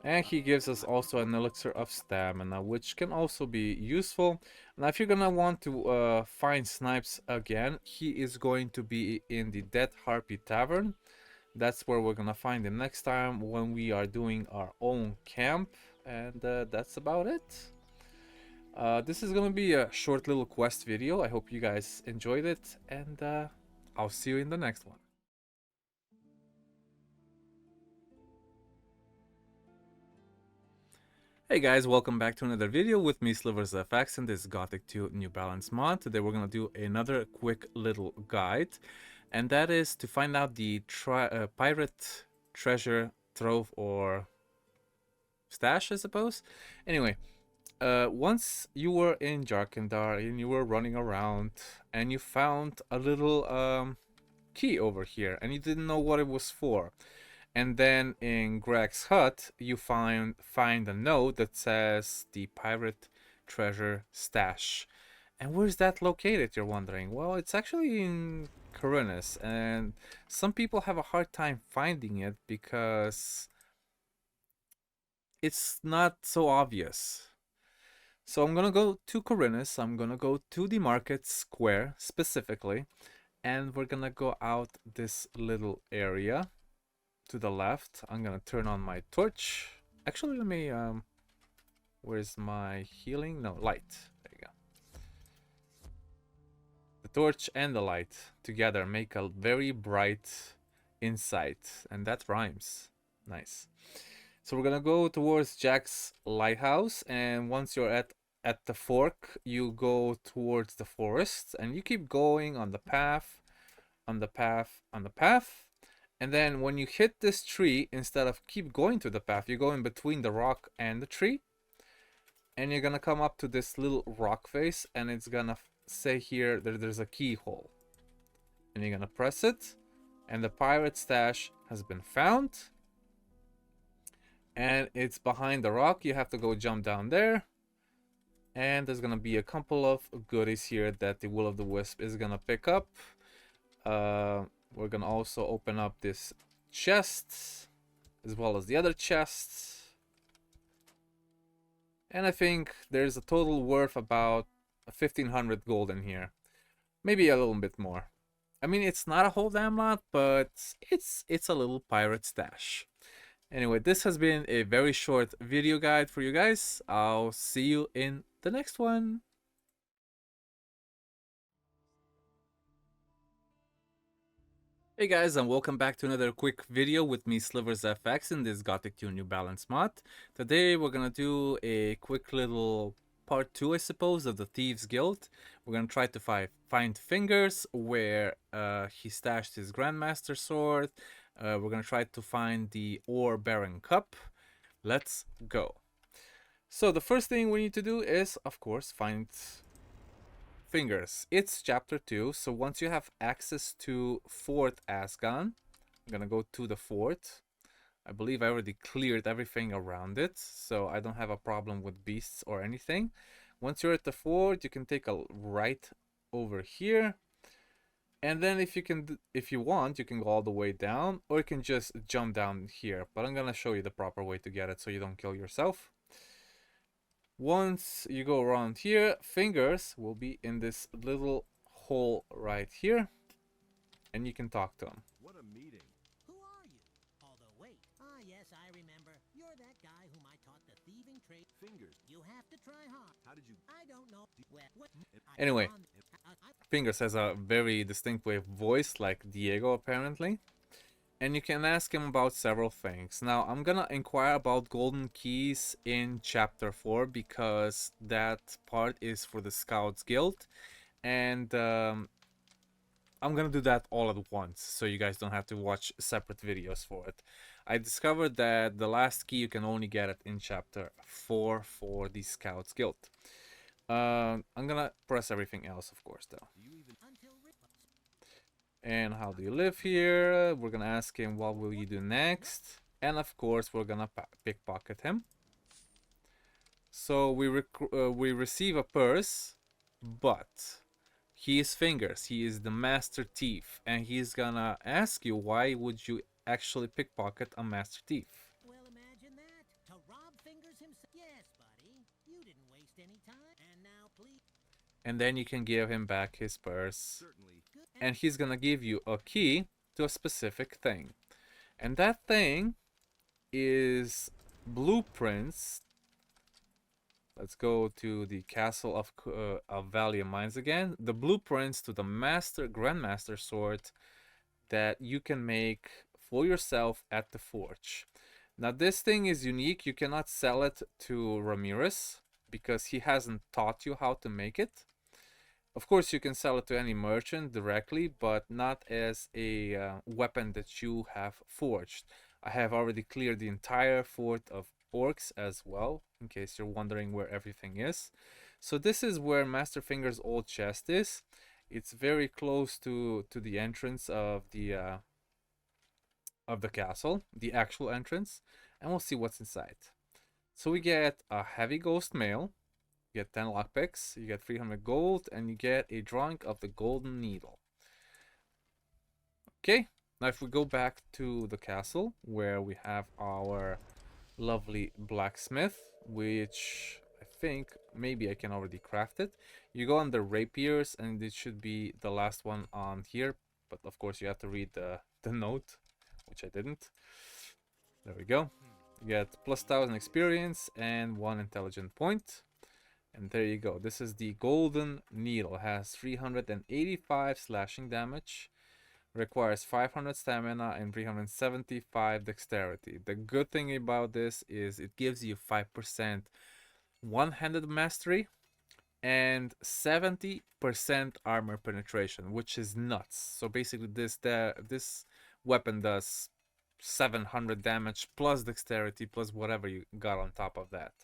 And he gives us also an elixir of stamina, which can also be useful. Now, if you're gonna want to find Snipes again, he is going to be in the Dead Harpy Tavern. That's where we're gonna find him next time when we are doing our own camp. And that's about it. This is gonna be a short little quest video. I hope you guys enjoyed it, and I'll see you in the next one. Hey guys, welcome back to another video with me, SliversFX, and this Gothic 2 New Balance mod. Today we're going to do another quick little guide, and that is to find out the pirate treasure trove or stash, I suppose. Anyway, once you were in Jharkendar and you were running around and you found a little key over here and you didn't know what it was for. And then in Greg's hut, you find a note that says the pirate treasure stash. And where's that located, you're wondering? Well, it's actually in Khorinis, and some people have a hard time finding it because it's not so obvious. So I'm gonna go to Khorinis, I'm gonna go to the market square specifically, and we're gonna go out this little area. To the left, I'm gonna turn on my torch. Actually, let me where's my healing? No, light. There you go. The torch and the light together make a very bright insight, and that rhymes. Nice. So we're gonna go towards Jack's lighthouse, and once you're at the fork, you go towards the forest, and you keep going on the path, on the path, on the path. And then when you hit this tree, instead of keep going to the path, you go in between the rock and the tree. And you're gonna come up to this little rock face, and it's gonna say here that there's a keyhole. And you're gonna press it, and the pirate stash has been found. And it's behind the rock. You have to go jump down there. And there's gonna be a couple of goodies here that the Will O The Wisp is gonna pick up. We're gonna also open up this chest as well as the other chests, and I think there's a total worth about 1500 gold in here, maybe a little bit more. I mean, it's not a whole damn lot, but it's a little pirate stash. Anyway, this has been a very short video guide for you guys. I'll see you in the next one. Hey guys, and welcome back to another quick video with me, Slivers FX, in this Gothic 2 New Balance mod. Today we're gonna do a quick little part 2, I suppose, of the Thieves Guild. We're gonna try to find Fingers, where he stashed his Grandmaster Sword. We're gonna try to find the Ore Baron Cup. Let's go. So the first thing we need to do is, of course, find Fingers. It's chapter 2, so once you have access to Fort Asgan, I'm gonna go to the fort. I believe I already cleared everything around it, so I don't have a problem with beasts or anything. Once you're at the fort, you can take a right over here, and then if you want, you can go all the way down, or you can just jump down here. But I'm gonna show you the proper way to get it so you don't kill yourself. Once you go around here, Fingers will be in this little hole right here, and you can talk to him. What a meeting. Who are you? Although wait, yes, I remember. You're that guy whom I taught the thieving trade. Fingers. You have to try hard. How did you? I don't know. Well, what? Anyway, Fingers has a very distinct way of voice, like Diego apparently. And you can ask him about several things. Now, I'm gonna inquire about golden keys in chapter 4 because that part is for the Scouts Guild. And I'm gonna do that all at once, so you guys don't have to watch separate videos for it. I discovered that the last key you can only get it in chapter 4 for the Scouts Guild. I'm gonna press everything else, of course, though. And how do you live here? We're gonna ask him what will you do next, and of course we're gonna pickpocket him. So we receive a purse, but he is Fingers. He is the master thief, and he's gonna ask you why would you actually pickpocket a master thief. Well, imagine that. To rob Fingers himself. Yes, buddy. You didn't waste any time. And now, please. And then you can give him back his purse. Certainly. And he's gonna give you a key to a specific thing. And that thing is blueprints. Let's go to the castle of Valley of Mines again. The blueprints to the Grandmaster Sword that you can make for yourself at the forge. Now this thing is unique. You cannot sell it to Ramirez because he hasn't taught you how to make it. Of course, you can sell it to any merchant directly, but not as a weapon that you have forged. I have already cleared the entire fort of orcs as well, in case you're wondering where everything is. So this is where Master Finger's old chest is. It's very close to the entrance of the castle, the actual entrance, and we'll see what's inside. So we get a heavy ghost mail. You get 10 lockpicks, you get 300 gold, and you get a drawing of the golden needle. Okay, now if we go back to the castle, where we have our lovely blacksmith, which I think maybe I can already craft it. You go under rapiers, and it should be the last one on here, but of course you have to read the note, which I didn't. There we go. You get plus 1000 experience and 1 intelligent point. And there you go. This is the golden needle. It has 385 slashing damage, requires 500 stamina and 375 dexterity. The good thing about this is it gives you 5% one-handed mastery and 70% armor penetration, which is nuts. So basically this weapon does 700 damage plus dexterity plus whatever you got on top of that.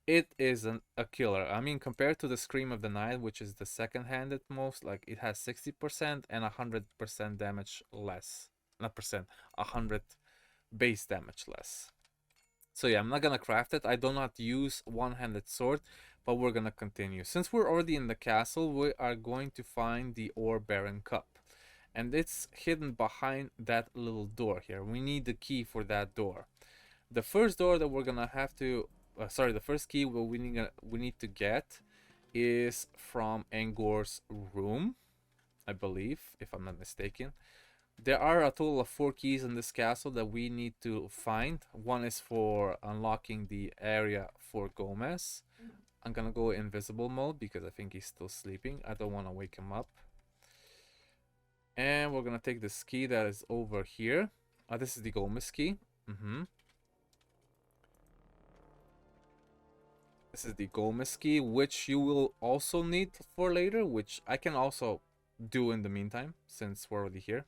It is a killer. I mean, compared to the Scream of the Night, which is the second-handed most, like it has 60% and 100% damage less. Not percent, 100 base damage less. So yeah, I'm not gonna craft it. I do not use one-handed sword, but we're gonna continue. Since we're already in the castle, we are going to find the Ore Baron Cup. And it's hidden behind that little door here. We need the key for that door. The first door that we're gonna have to the first key we need to get is from Angor's room, I believe, if I'm not mistaken. There are a total of 4 keys in this castle that we need to find. One is for unlocking the area for Gomez. I'm gonna go invisible mode because I think he's still sleeping. I don't want to wake him up. And And we're gonna take this key that is over here. This is the Gomez key. This is the Gomez key, which you will also need for later, which I can also do in the meantime, since we're already here.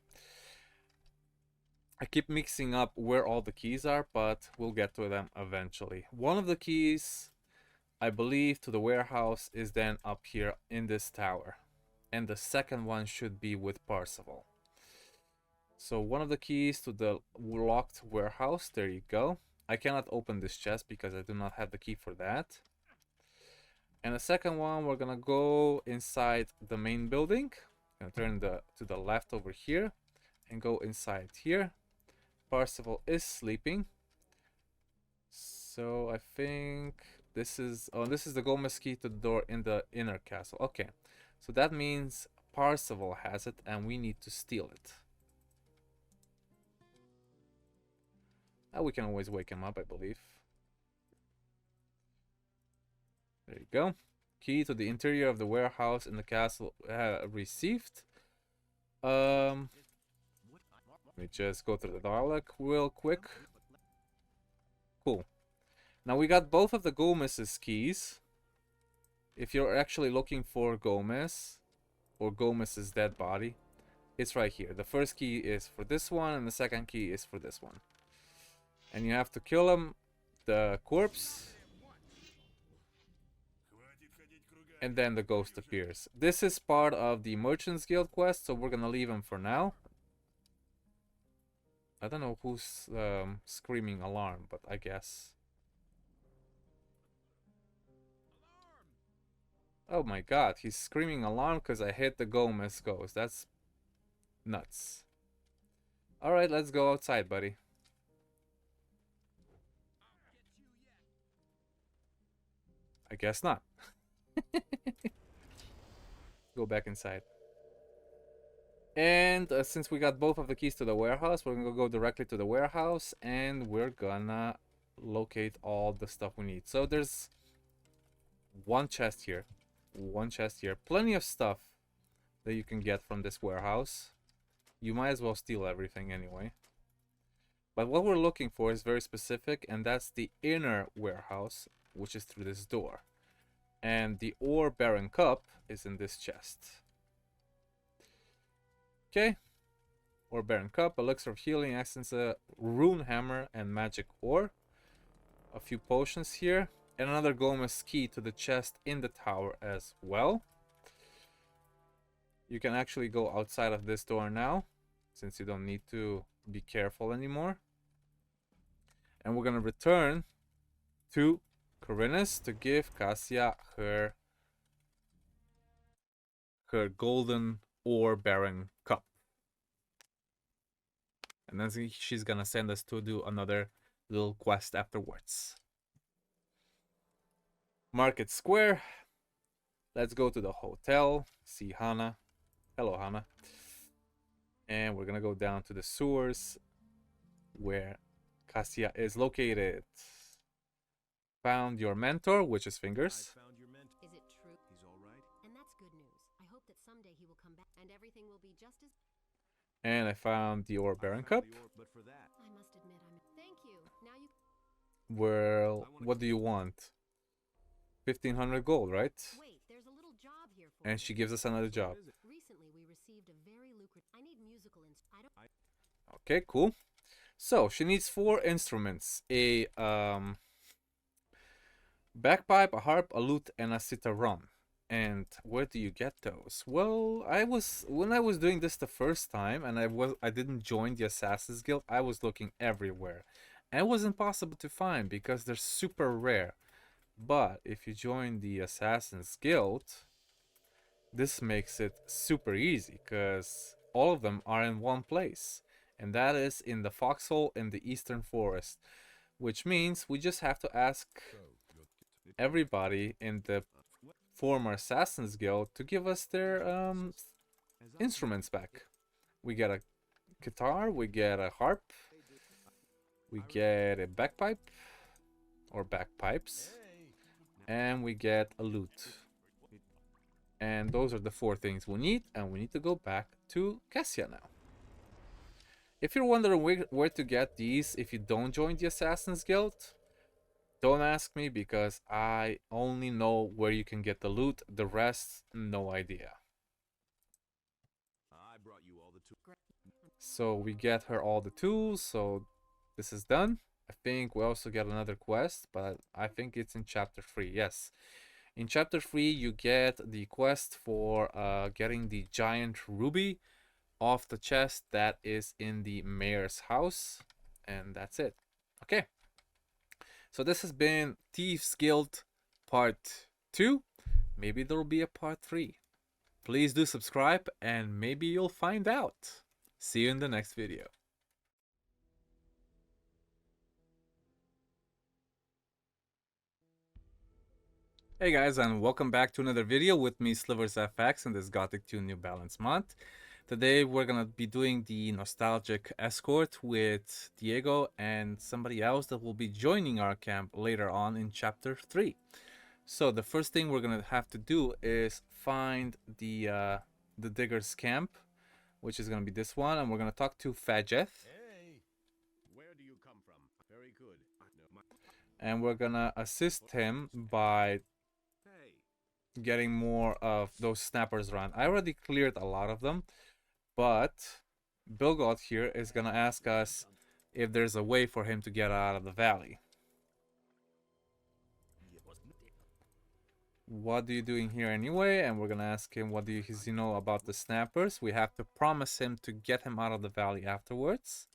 I keep mixing up where all the keys are, but we'll get to them eventually. One of the keys, I believe, to the warehouse is then up here in this tower. And the second one should be with Parzival. So one of the keys to the locked warehouse, there you go. I cannot open this chest because I do not have the key for that. And the second one, we're gonna go inside the main building. Gonna turn to the left over here and go inside here. Parzival is sleeping. So I think this is the Gomez key to the door in the inner castle. Okay. So that means Parzival has it and we need to steal it. We can always wake him up, I believe. There you go. Key to the interior of the warehouse in the castle received. Let me just go through the dialogue real quick. Cool. Now we got both of the Gomez's keys. If you're actually looking for Gomez or Gomez's dead body, it's right here. The first key is for this one and the second key is for this one. And you have to kill him, the corpse, and then the ghost appears. This is part of the Merchants Guild quest, so we're gonna leave him for now. I don't know who's screaming alarm, but I guess. Oh my god, he's screaming alarm because I hit the Gomez ghost. That's nuts. Alright, let's go outside, buddy. I guess not. Go back inside. And since we got both of the keys to the warehouse, we're gonna go directly to the warehouse and we're gonna locate all the stuff we need. So there's one chest here. Plenty of stuff that you can get from this warehouse. You might as well steal everything anyway. But what we're looking for is very specific, and that's the inner warehouse, which is through this door. And the Ore Baron Cup is in this chest. Okay. Ore Baron Cup, Elixir of Healing, Essence, Rune Hammer, and Magic Ore. A few potions here. And another Gomez key to the chest in the tower as well. You can actually go outside of this door now, since you don't need to be careful anymore. And we're gonna return to Khorinis to give Cassia her golden Ore Baron Cup. And then she's gonna send us to do another little quest afterwards. Market Square. Let's go to the hotel, see Hannah. Hello, Hannah. And we're gonna go down to the sewers where Cassia is located. Found your mentor, which is Fingers. Is it true? He's all right. And that's good news. I hope that someday he will come back and everything will be just as. And I found the Ore Baron Cup. But for that, I must admit thank you. Now you. Well, what do you want? 1,500 gold, right? Wait, there's a little job here for and she gives us another job. Recently we received a very lucrative. I need musical Okay, cool. So she needs 4 instruments: a bagpipe, a harp, a lute, and a citharon. And where do you get those? Well, when I was doing this the first time, and I didn't join the Assassin's Guild, I was looking everywhere, and it was impossible to find because they're super rare. But if you join the Assassin's Guild, this makes it super easy because all of them are in one place, and that is in the foxhole in the Eastern Forest, which means we just have to ask everybody in the former Assassin's Guild to give us their instruments back. We get a guitar, we get a harp, we get a bagpipe or bagpipes, and we get a lute. And those are the 4 things we need, and we need to go back to Cassia now. If you're wondering where to get these if you don't join the Assassin's Guild, don't ask me because I only know where you can get the loot. The rest, no idea. I brought you all the tools. So we get her all the tools, so this is done. I think we also get another quest, but I think it's in chapter 3. Yes. In chapter 3 you get the quest for getting the giant ruby off the chest that is in the mayor's house, and that's it. Okay. So this has been Thieves Guild part 2. Maybe there will be a part 3. Please do subscribe and maybe you'll find out. See you in the next video. Hey guys, and welcome back to another video with me, SliversFX, in this Gothic 2 New Balance mod. Today we're gonna be doing the nostalgic escort with Diego and somebody else that will be joining our camp later on in chapter 3. So the first thing we're gonna have to do is find the digger's camp, which is gonna be this one, and we're gonna talk to Fajeth. Hey, where do you come from? Very good. And we're gonna assist him by getting more of those snappers around. I already cleared a lot of them, but Bilgot here is gonna ask us if there's a way for him to get out of the valley. What are you doing here anyway? And we're gonna ask him what does he know about the snappers. We have to promise him to get him out of the valley afterwards.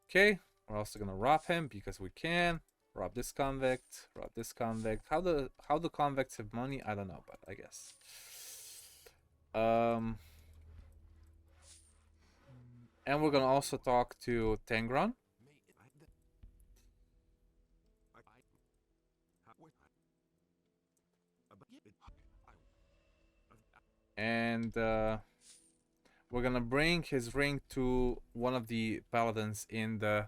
Okay, we're also gonna rob him because we can. Rob this convict, rob this convict. How the convicts have money, I don't know, but I guess. And we're gonna also talk to Tengron. And we're gonna bring his ring to one of the paladins in the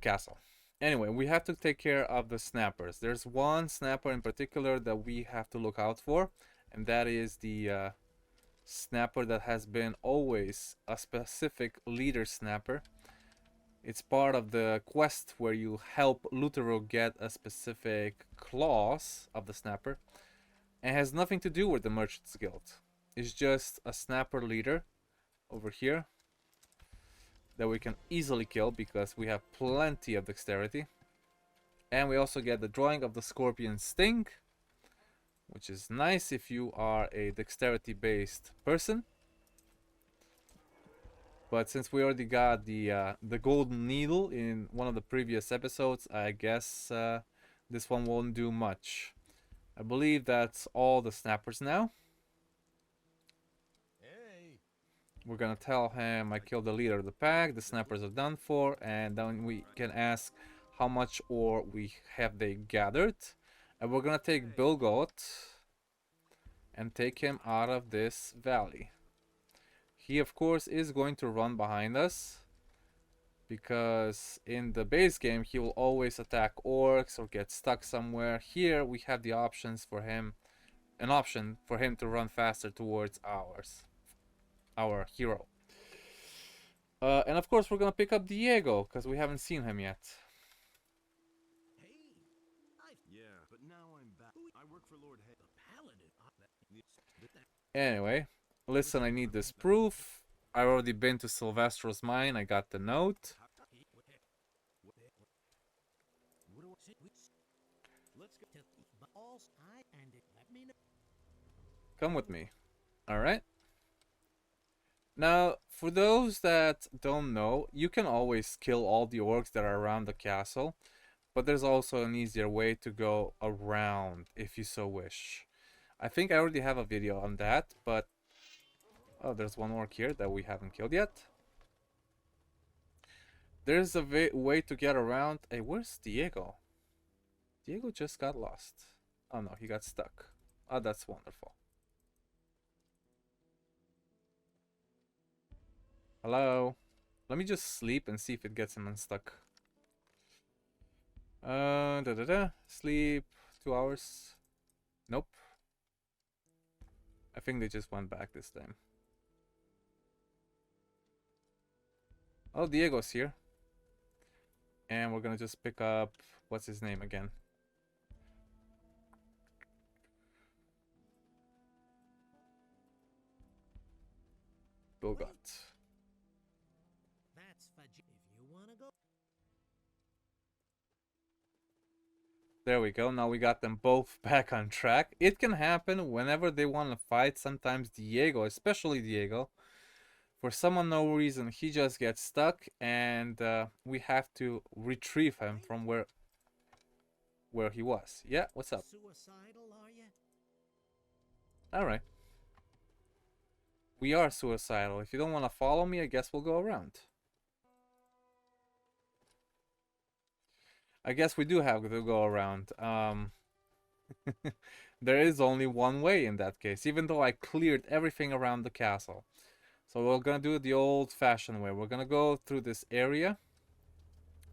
castle. Anyway, we have to take care of the snappers. There's one snapper in particular that we have to look out for, and that is the snapper that has been always a specific leader snapper. It's part of the quest where you help Lutero get a specific clause of the snapper, and has nothing to do with the Merchant's Guild. It's just a snapper leader over here that we can easily kill because we have plenty of dexterity. And we also get the drawing of the Scorpion Sting, which is nice if you are a dexterity based person. But since we already got the golden needle in one of the previous episodes, I guess this one won't do much. I believe that's all the snappers now. We're gonna tell him I killed the leader of the pack, the snappers are done for, and then we can ask how much ore have they gathered. And we're gonna take Bilgot and take him out of this valley. He of course is going to run behind us, because in the base game he will always attack orcs or get stuck somewhere. Here we have the options for him, an option for him to run faster towards our hero. And of course we're gonna pick up Diego because we haven't seen him yet. Yeah, but now I'm back. I work for Lord Hay, the paladin. Anyway, listen, I need this proof. I've already been to Silvestro's mine. I got the note. Come with me. Alright. Now, for those that don't know, you can always kill all the orcs that are around the castle, but there's also an easier way to go around if you so wish. I think I already have a video on that, but oh, there's one orc here that we haven't killed yet. There's a way to get around. Hey, where's Diego? Diego just got lost. Oh no, he got stuck. Oh, that's wonderful. Hello. Let me just sleep and see if it gets him unstuck. Sleep 2 hours. Nope. I think they just went back this time. Oh, Diego's here. And we're gonna just pick up, what's his name again? Bilgot. That's for if you want to go. There we go. Now we got them both back on track. It can happen whenever they want to fight. Sometimes Diego, especially Diego, for some unknown reason, he just gets stuck, and we have to retrieve him from where he was. Yeah, what's up? Suicidal, are you? All right. We are suicidal. If you don't want to follow me, I guess we'll go around. I guess we do have to go around. There is only one way in that case, even though I cleared everything around the castle. So we're gonna do it the old-fashioned way. We're gonna go through this area.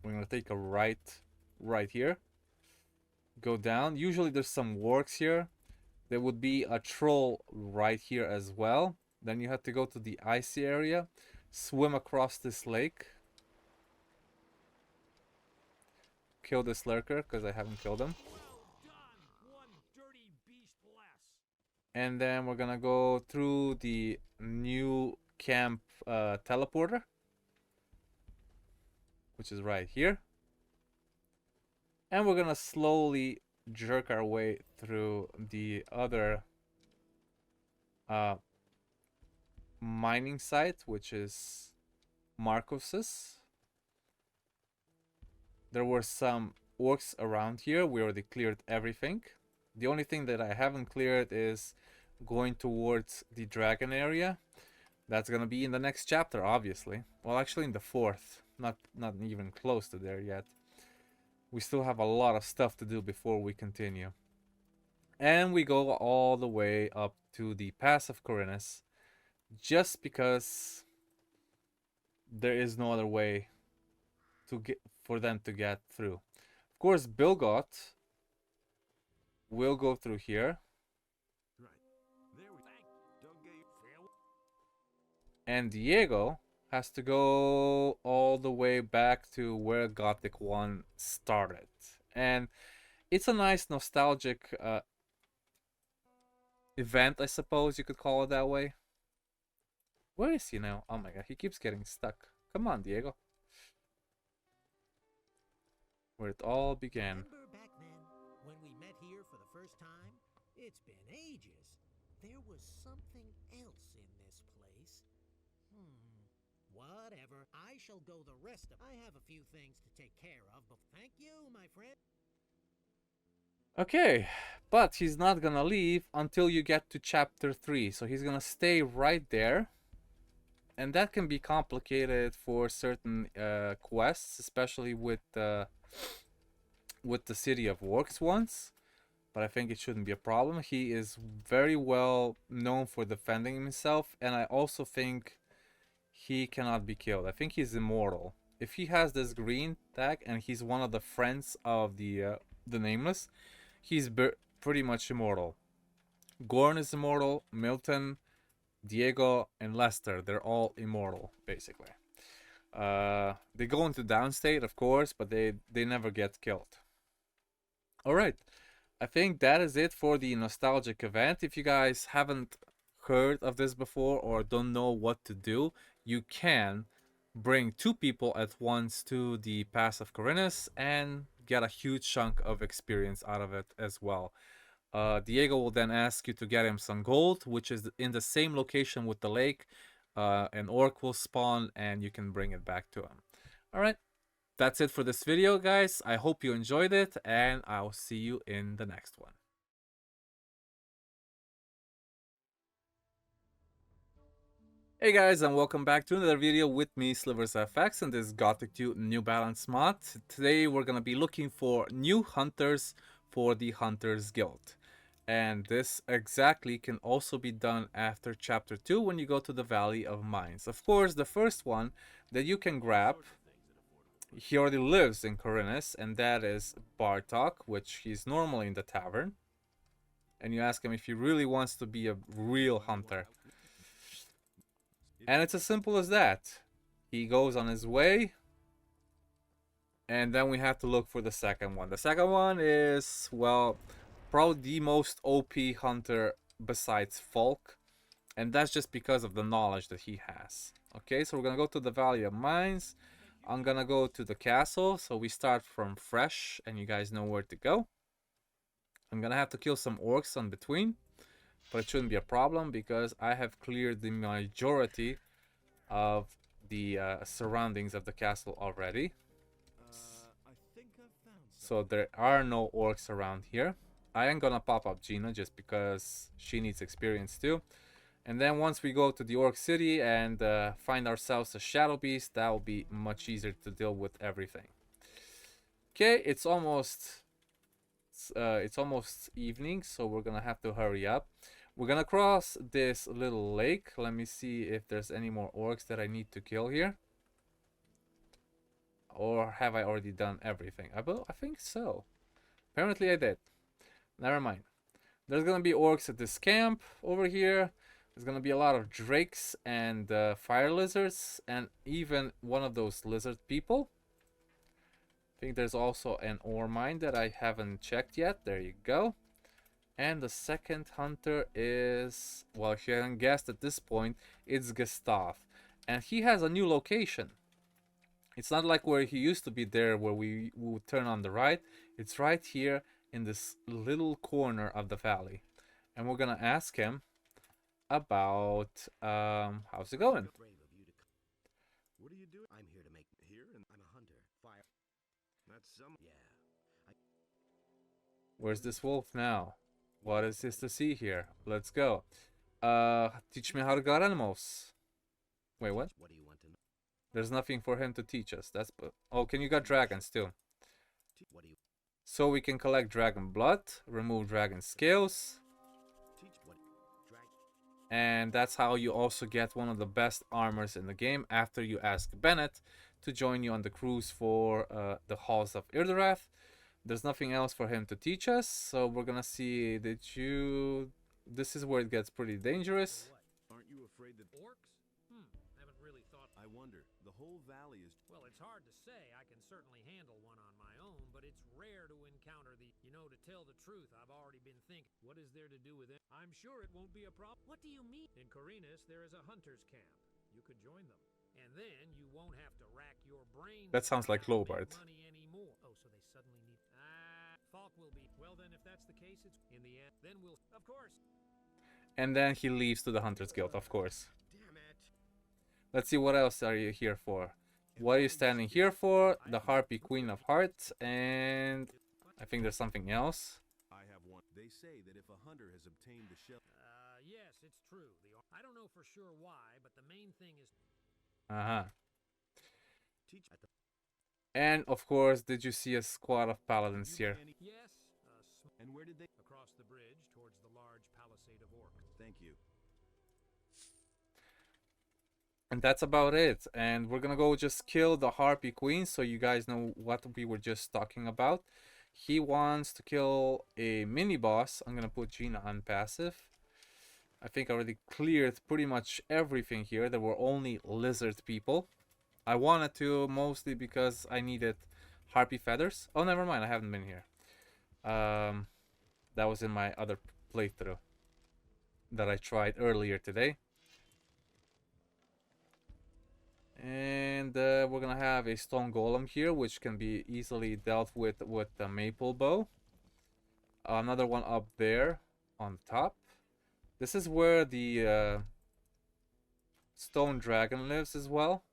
We're gonna take a right here. Go down. Usually there's some works here. There would be a troll right here as well. Then you have to go to the icy area, swim across this lake. Kill this lurker, because I haven't killed him. And then we're gonna go through the new camp teleporter, which is right here. And we're gonna slowly jerk our way through the other mining site, which is Marcos's. There were some orcs around here. We already cleared everything. The only thing that I haven't cleared is going towards the dragon area. That's gonna be in the next chapter, obviously. Well, actually in the 4th. Not even close to there yet. We still have a lot of stuff to do before we continue. And we go all the way up to the Pass of Khorinis, just because there is no other way to for them to get through. Of course, Bilgot will go through here. And Diego has to go all the way back to where Gothic 1 started. And it's a nice nostalgic event, I suppose you could call it that way. Where is he now? Oh my god, he keeps getting stuck. Come on, Diego. Where it all began. Remember back then, when we met here for the first time? It's been ages. There was something else in this place. Whatever. I shall go the rest of... I have a few things to take care of, but thank you, my friend. Okay, but he's not gonna leave until you get to chapter 3. So he's gonna stay right there. And that can be complicated for certain quests, especially with the City of Orcs ones. But I think it shouldn't be a problem. He is very well known for defending himself, and I also think he cannot be killed. I think he's immortal. If he has this green tag and he's one of the friends of the Nameless, he's pretty much immortal. Gorn is immortal. Milton, Diego, and Lester, they're all immortal, basically. They go into downstate, of course, but they never get killed. Alright, I think that is it for the nostalgic event. If you guys haven't heard of this before or don't know what to do, you can bring 2 people at once to the Pass of Khorinis and get a huge chunk of experience out of it as well. Diego will then ask you to get him some gold, which is in the same location with the lake. An orc will spawn and you can bring it back to him. Alright, that's it for this video, guys. I hope you enjoyed it, and I'll see you in the next one. Hey guys, and welcome back to another video with me, SliversFX, and this Gothic 2 New Balance mod. Today we're gonna be looking for new hunters for the Hunters Guild. And this exactly can also be done after chapter 2 when you go to the Valley of Mines. Of course, the first one that you can grab, he already lives in Khorinis, and that is Bartok, which he's normally in the tavern. and you ask him if he really wants to be a real hunter. And it's as simple as that. He goes on his way, and then we have to look for the second one. The second one is, well, probably the most OP hunter besides Folk, and that's just because of the knowledge that he has. Okay, so we're gonna go to the Valley of Mines. I'm gonna go to the castle, so we start from fresh, and you guys know where to go. I'm gonna have to kill some orcs on between, but it shouldn't be a problem because I have cleared the majority of the surroundings of the castle already. So there are no orcs around here. I am gonna pop up Gina just because she needs experience too. And then once we go to the Orc City and find ourselves a Shadow Beast, that will be much easier to deal with everything. Okay, it's almost evening, so we're gonna have to hurry up. We're gonna cross this little lake. Let me see if there's any more orcs that I need to kill here. Or have I already done everything? I think so. Apparently I did. Never mind. There's gonna be orcs at this camp over here. There's gonna be a lot of drakes and fire lizards, and even one of those lizard people. I think there's also an ore mine that I haven't checked yet. There you go. And the second hunter is, well, if you haven't guessed at this point, it's Gustav. And he has a new location. It's not like where he used to be there where we would turn on the right. It's right here in this little corner of the valley. And we're gonna ask him about how's it going? What are you doing? I'm here to make here, and I'm a hunter. Fire. That's some. Yeah. Where's this wolf now? What is this to see here? Let's go. Teach me how to guard animals. Wait, what? What do you want to know? There's nothing for him to teach us. That's oh, can you got dragons too? What do you? So we can collect dragon blood, remove dragon scales. And that's how you also get one of the best armors in the game after you ask Bennett to join you on the cruise for the Halls of Irdorath. There's nothing else for him to teach us, so we're gonna see. This is where it gets pretty dangerous. Aren't you afraid that orcs? Haven't really thought. I wonder. The whole valley is. Well, it's hard to say. I can certainly handle one on my own, but it's rare to encounter the. You know, to tell the truth, I've already been thinking. What is there to do with it? I'm sure it won't be a problem. What do you mean? In Khorinis, there is a hunter's camp. You could join them, and then you won't have to rack your brain. That sounds like Lobart. Money anymore. Oh, so they suddenly need. Falk will be. Well, then, if that's the case, it's in the end. Then we'll, of course. And then he leaves to the Hunter's Guild, of course. Damn it. Let's see, what else are you here for? What are you standing here for? The Harpy, Queen of Hearts, and I think there's something else. I have one. They say that if a hunter has obtained the shell. Yes, it's true. I don't know for sure why, but the main thing is. And of course, did you see a squad of paladins here? Yes. And where did they? Across the bridge towards the large palisade of orcs. Thank you. And that's about it. And we're gonna go just kill the Harpy Queen so you guys know what we were just talking about. He wants to kill a mini boss. I'm gonna put Gina on passive. I think I already cleared pretty much everything here. There were only lizard people. I wanted to mostly because I needed Harpy feathers. Oh, never mind. I haven't been here. That was in my other playthrough that I tried earlier today. And we're gonna have a stone golem here, which can be easily dealt with the maple bow. Another one up there on top. This is where the stone dragon lives as well.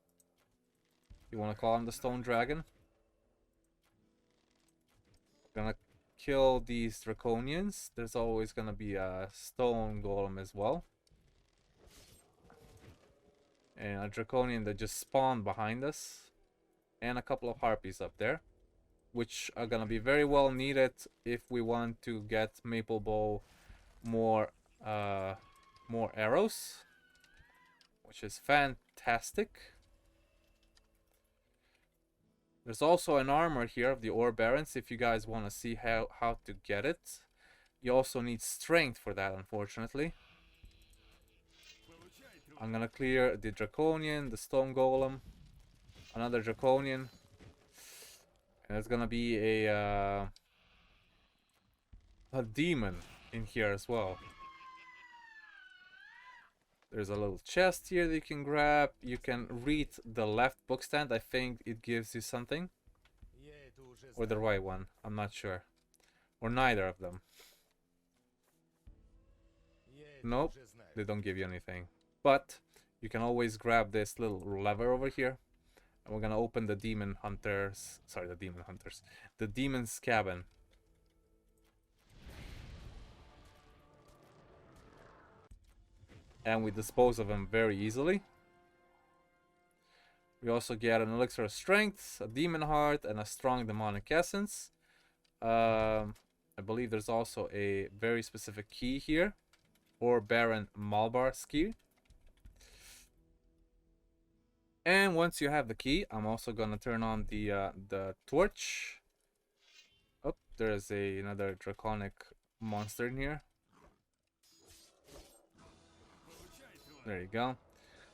You want to call him the stone dragon? Gonna kill these draconians. There's always gonna be a stone golem as well. And a draconian that just spawned behind us. And a couple of harpies up there, which are gonna be very well needed if we want to get maple bow more arrows, which is fantastic. There's also an armor here of the Ore Barons if you guys want to see how to get it. You also need strength for that, unfortunately. I'm gonna clear the Draconian, the Stone Golem, another Draconian. And it's gonna be a demon in here as well. There's a little chest here that you can grab. You can read the left book stand. I think it gives you something. Or the right one. I'm not sure. Or neither of them. Nope. They don't give you anything. But you can always grab this little lever over here. And we're gonna open the demon hunters. Sorry, the demon hunters. The demon's cabin. And we dispose of them very easily. We also get an elixir of strength, a demon heart, and a strong demonic essence. I believe there's also a very specific key here, or Baron Malbar's key. And once you have the key, I'm also gonna turn on the torch. Oh, there's another draconic monster in here. There you go.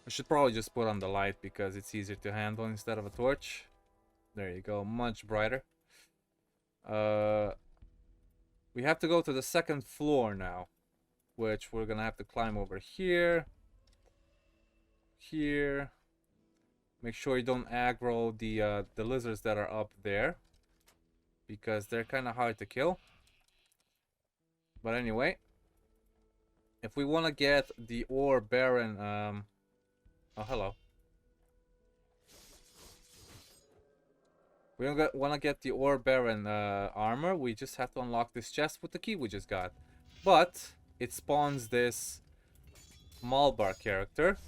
I should probably just put on the light because it's easier to handle instead of a torch. There you go, much brighter. We have to go to the second floor now, which we're gonna have to climb over here. Here. Make sure you don't aggro the lizards that are up there, because they're kind of hard to kill. But anyway, if we want to get the Ore Baron, oh hello. We want to get the Ore Baron armor. We just have to unlock this chest with the key we just got. But it spawns this Malbar character.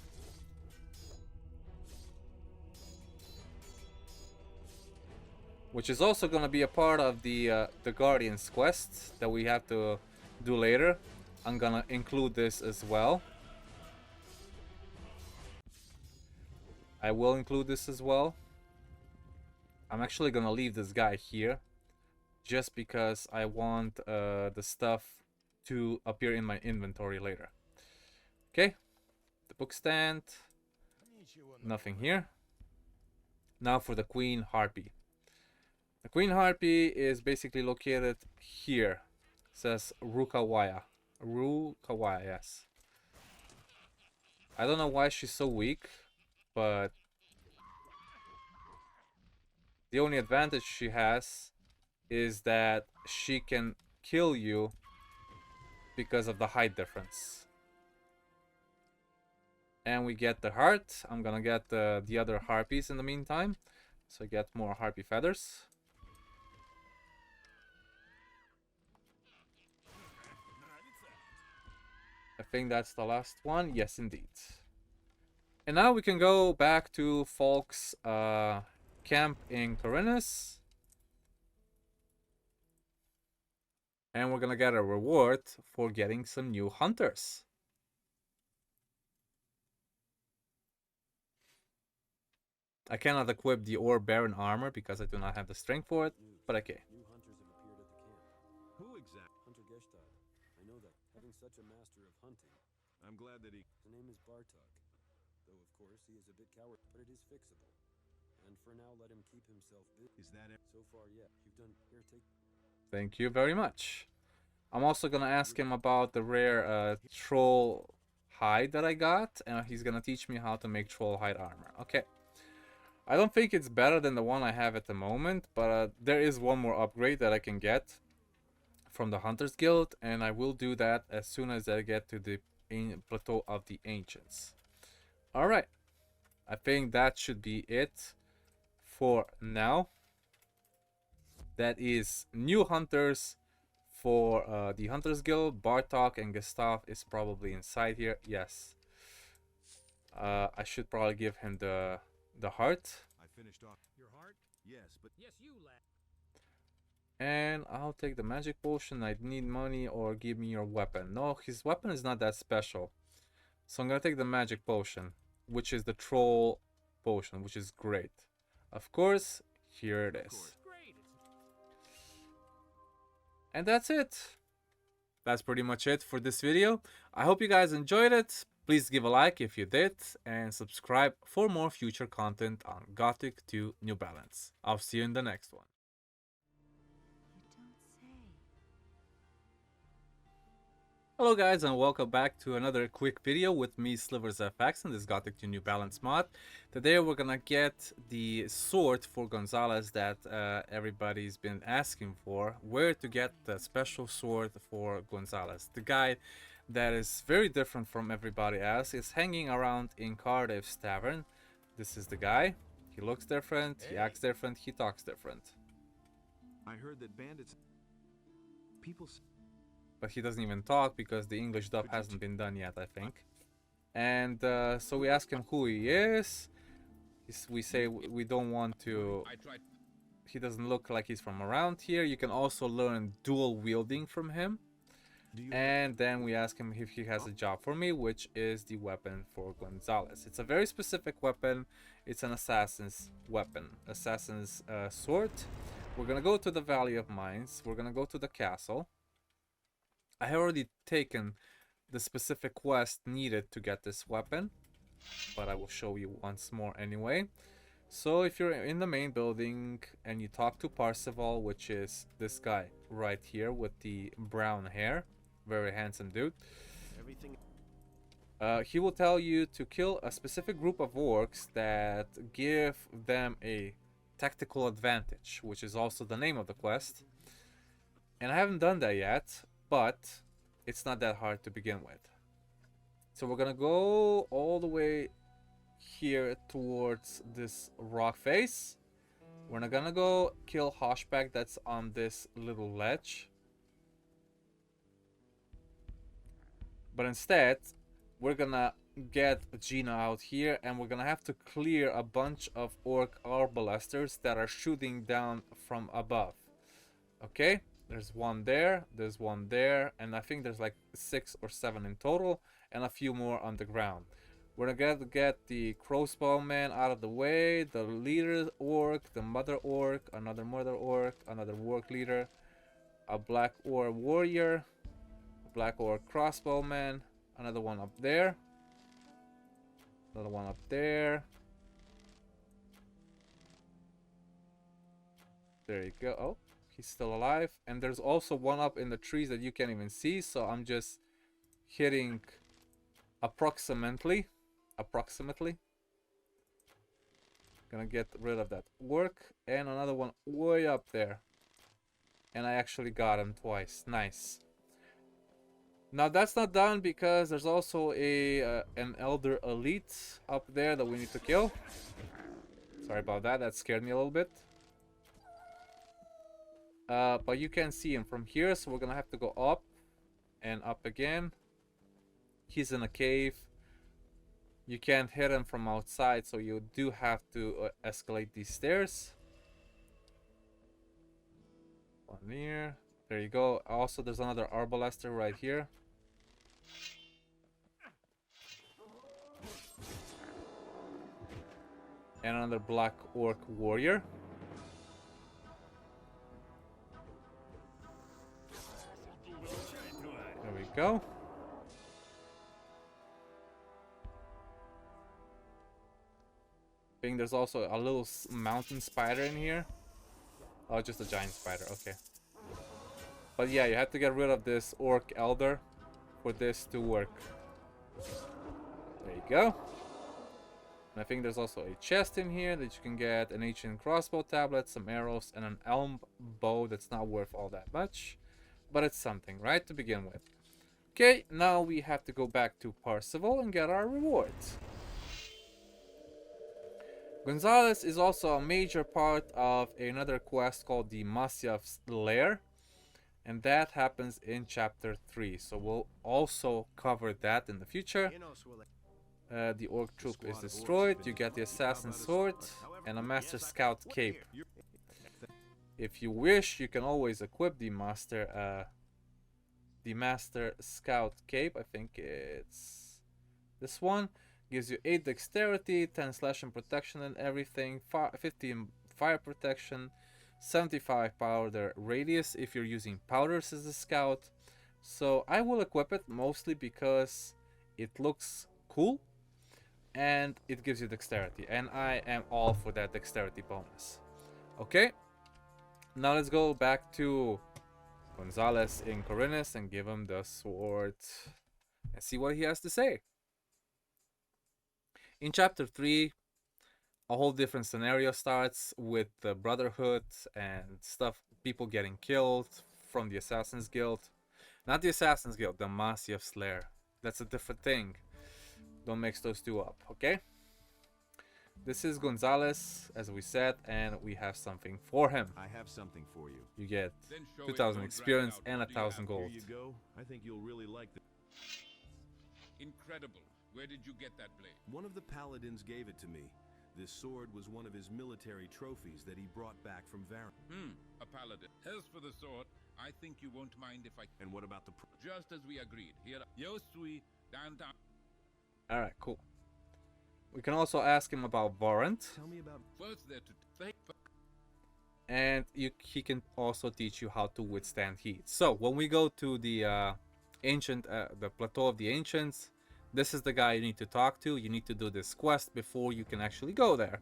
Which is also going to be a part of the Guardian's quest that we have to do later. I'm going to include this as well. I will include this as well. I'm actually going to leave this guy here. Just because I want the stuff to appear in my inventory later. Okay. The book stand. Nothing here. Now for the Queen Harpy. The Queen Harpy is basically located here. It says Rukawaya. Rukawaya, yes. I don't know why she's so weak, but the only advantage she has is that she can kill you because of the height difference. And we get the heart. I'm gonna get the other harpies in the meantime. So I get more harpy feathers. I think that's the last one. Yes, indeed. And now we can go back to Falk's camp in Khorinis. And we're gonna get a reward for getting some new hunters. I cannot equip the Ore Baron armor because I do not have the strength for it, but okay. New hunters have appeared at the camp. Who exactly? Hunter Gestad. I know that. Having such a master of hunting. I'm glad that he... His name is Bartok. Though, of course, he is a bit coward, but it is fixable. And for now, let him keep himself busy. Is that it? So far, yeah. You've done... Here, take... Thank you very much. I'm also gonna ask him about the rare troll hide that I got, and he's gonna teach me how to make troll hide armor. Okay. I don't think it's better than the one I have at the moment, but there is one more upgrade that I can get from the Hunters Guild, and I will do that as soon as I get to the Plateau of the Ancients. Alright, I think that should be it for now. That is new hunters for the Hunters Guild. Bartok and Gustav is probably inside here. Yes. I should probably give him the heart. I finished off. Your heart? Yes, but... Yes, you lad. And I'll take the magic potion. I need money, or give me your weapon. No, his weapon is not that special. So I'm gonna take the magic potion, which is the troll potion, which is great. Of course, here it is. And that's it. that's pretty much it for this video. I hope you guys enjoyed it. Please give a like if you did, and subscribe for more future content on Gothic 2 New Balance. I'll see you in the next one. Hello guys, and welcome back to another quick video with me, SliversFX, in this Gothic 2 New Balance mod. Today we're gonna get the sword for Gonzalez that everybody's been asking for. Where to get the special sword for Gonzalez. The guy that is very different from everybody else is hanging around in Cardiff's tavern. This is the guy. He looks different, he acts different, he talks different. I heard that bandits... People... But he doesn't even talk because the English dub hasn't been done yet, I think. And so we ask him who he is. We say we don't want to... He doesn't look like he's from around here. You can also learn dual wielding from him. And then we ask him if he has a job for me, which is the weapon for Gonzalez. It's a very specific weapon. It's an assassin's weapon, assassin's sword. We're gonna go to the Valley of Mines. We're gonna go to the castle. I have already taken the specific quest needed to get this weapon, but I will show you once more anyway. So if you're in the main building and you talk to Parzival, which is this guy right here with the brown hair, very handsome dude, he will tell you to kill a specific group of orcs that give them a tactical advantage, which is also the name of the quest. And I haven't done that yet, but it's not that hard to begin with. So we're gonna go all the way here towards this rock face. We're not gonna go kill Hoshback that's on this little ledge, but instead we're gonna get Gina out here, and we're gonna have to clear a bunch of orc arbalesters that are shooting down from above. Okay, there's one there, there's one there, and I think there's like 6 or 7 in total, and a few more on the ground. We're gonna get the crossbowman out of the way, the leader orc, the mother orc, another mother orc, another orc leader, a black orc warrior, a black orc crossbowman, another one up there, another one up there. There you go. Oh, he's still alive. And there's also one up in the trees that you can't even see, so I'm just hitting approximately. Gonna get rid of that orc, and another one way up there. And I actually got him twice. Nice. Now that's not done because there's also an elder elite up there that we need to kill. Sorry about that, that scared me a little bit. But you can see him from here, so we're gonna have to go up and up again. He's in a cave. You can't hit him from outside, so you do have to escalate these stairs. One here. There you go. Also, there's another arbalester right here. And another black orc warrior. There we go. I think there's also a little mountain spider in here. Oh, just a giant spider. Okay. But yeah, you have to get rid of this orc elder for this to work. There you go. And I think there's also a chest in here that you can get an ancient crossbow tablet, some arrows, and an elm bow that's not worth all that much. But it's something, right, to begin with. Okay, now we have to go back to Parzival and get our rewards. Gonzalez is also a major part of another quest called the Masyaf's Lair, and that happens in chapter 3, so we'll also cover that in the future. The orc troop is destroyed, you get the assassin sword and a master scout cape. If you wish, you can always equip the master scout cape. I think it's this one. Gives you 8 dexterity, 10 slash and protection and everything, 15 fire protection, 75 powder radius if you're using powders as a scout, So I will equip it mostly because it looks cool and it gives you dexterity, and I am all for that dexterity bonus. Okay, now let's go back to Gonzalez in Khorinis and give him the sword and see what he has to say. In chapter 3, a whole different scenario starts with the Brotherhood and stuff, people getting killed from the Assassin's Guild. Not the Assassin's Guild, the Masyaf Slayer. That's a different thing. Don't mix those two up, okay? This is Gonzalez, as we said, and we have something for him. I have something for you. You get 2,000 experience and 1,000 gold. Here you go. I think you'll really like this. Incredible. Where did you get that blade? One of the paladins gave it to me. This sword was one of his military trophies that he brought back from Varan. A paladin. As for the sword, I think you won't mind if I... And what about the... Just as we agreed. Here, Yosui, downtown. Alright, cool. We can also ask him about Varant. Tell me about... First there to think... And he can also teach you how to withstand heat. So, when we go to the the Plateau of the Ancients, this is the guy you need to talk to. You need to do this quest before you can actually go there.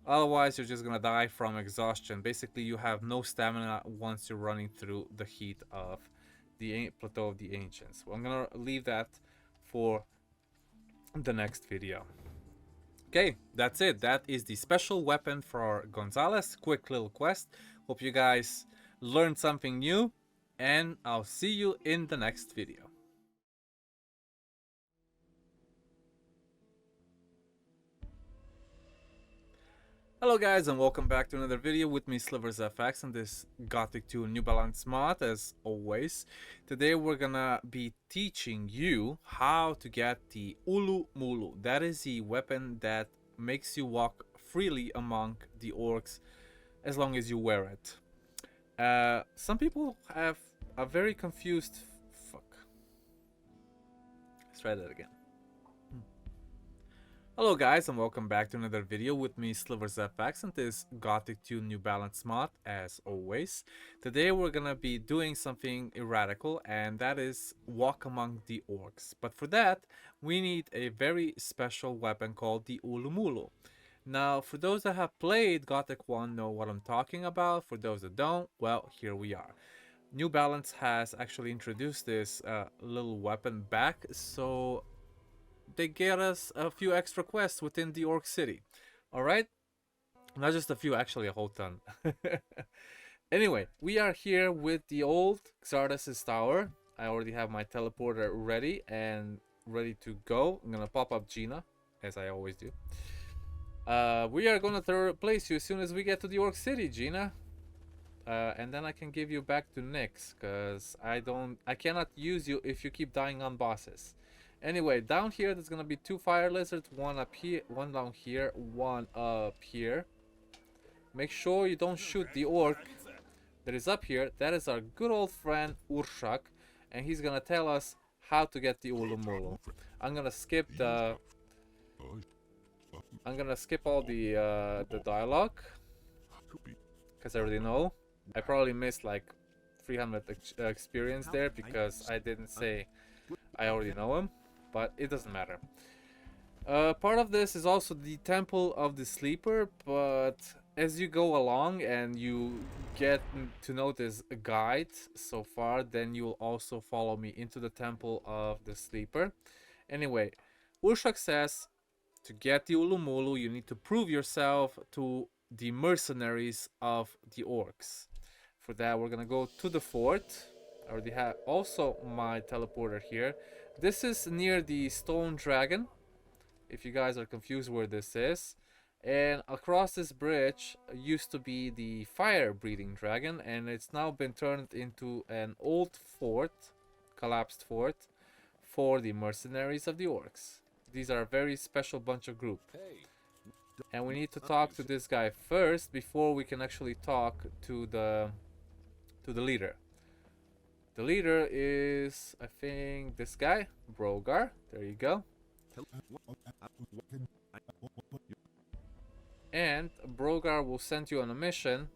Otherwise, you're just gonna die from exhaustion. Basically, you have no stamina once you're running through the heat of the Plateau of the Ancients. Well, I'm gonna leave that for the next video. Okay, that's it. That is the special weapon for Gonzalez. Quick little quest. Hope you guys learned something new, and I'll see you in the next video. Hello guys, and welcome back to another video with me, SliversFX, and this Gothic 2 New Balance mod as always. Today we're gonna be teaching you how to get the Ulu Mulu. That is the weapon that makes you walk freely among the orcs as long as you wear it. Some people have a very confused... Let's try that again. Hello guys, and welcome back to another video with me, SliversFX, and this Gothic 2 New Balance mod as always. Today we're gonna be doing something radical, and that is walk among the orcs. But for that, we need a very special weapon called the Ulu Mulu. Now, for those that have played Gothic 1 know what I'm talking about. For those that don't, well, here we are. New Balance has actually introduced this little weapon back, so they get us a few extra quests within the Orc City. Alright? Not just a few, actually a whole ton. Anyway, we are here with the old Xardas' tower. I already have my teleporter ready and ready to go. I'm gonna pop up Gina, as I always do. We are gonna replace you as soon as we get to the Orc City, Gina. And then I can give you back to Nyx, because I cannot use you if you keep dying on bosses. Anyway, down here there's gonna be two fire lizards, one up here, one down here, one up here. Make sure you don't shoot the orc that is up here. That is our good old friend Urshak, and he's gonna tell us how to get the Ulu Mulu. I'm gonna skip all the dialogue because I already know. I probably missed like 300 experience there because I didn't say I already know him. But it doesn't matter. Part of this is also the Temple of the Sleeper, but as you go along and you get to know this guide so far, then you'll also follow me into the Temple of the Sleeper. Anyway, Urshak says to get the Ulu Mulu, you need to prove yourself to the Mercenaries of the Orcs. For that, we're gonna go to the fort. I already have also my teleporter here. This is near the Stone Dragon, if you guys are confused where this is. And across this bridge used to be the Fire Breathing Dragon, and it's now been turned into an old fort, collapsed fort, for the Mercenaries of the Orcs. These are a very special bunch of group. And we need to talk to this guy first before we can actually talk to the leader. The leader is, I think, this guy, Brogar. There you go. And Brogar will send you on a mission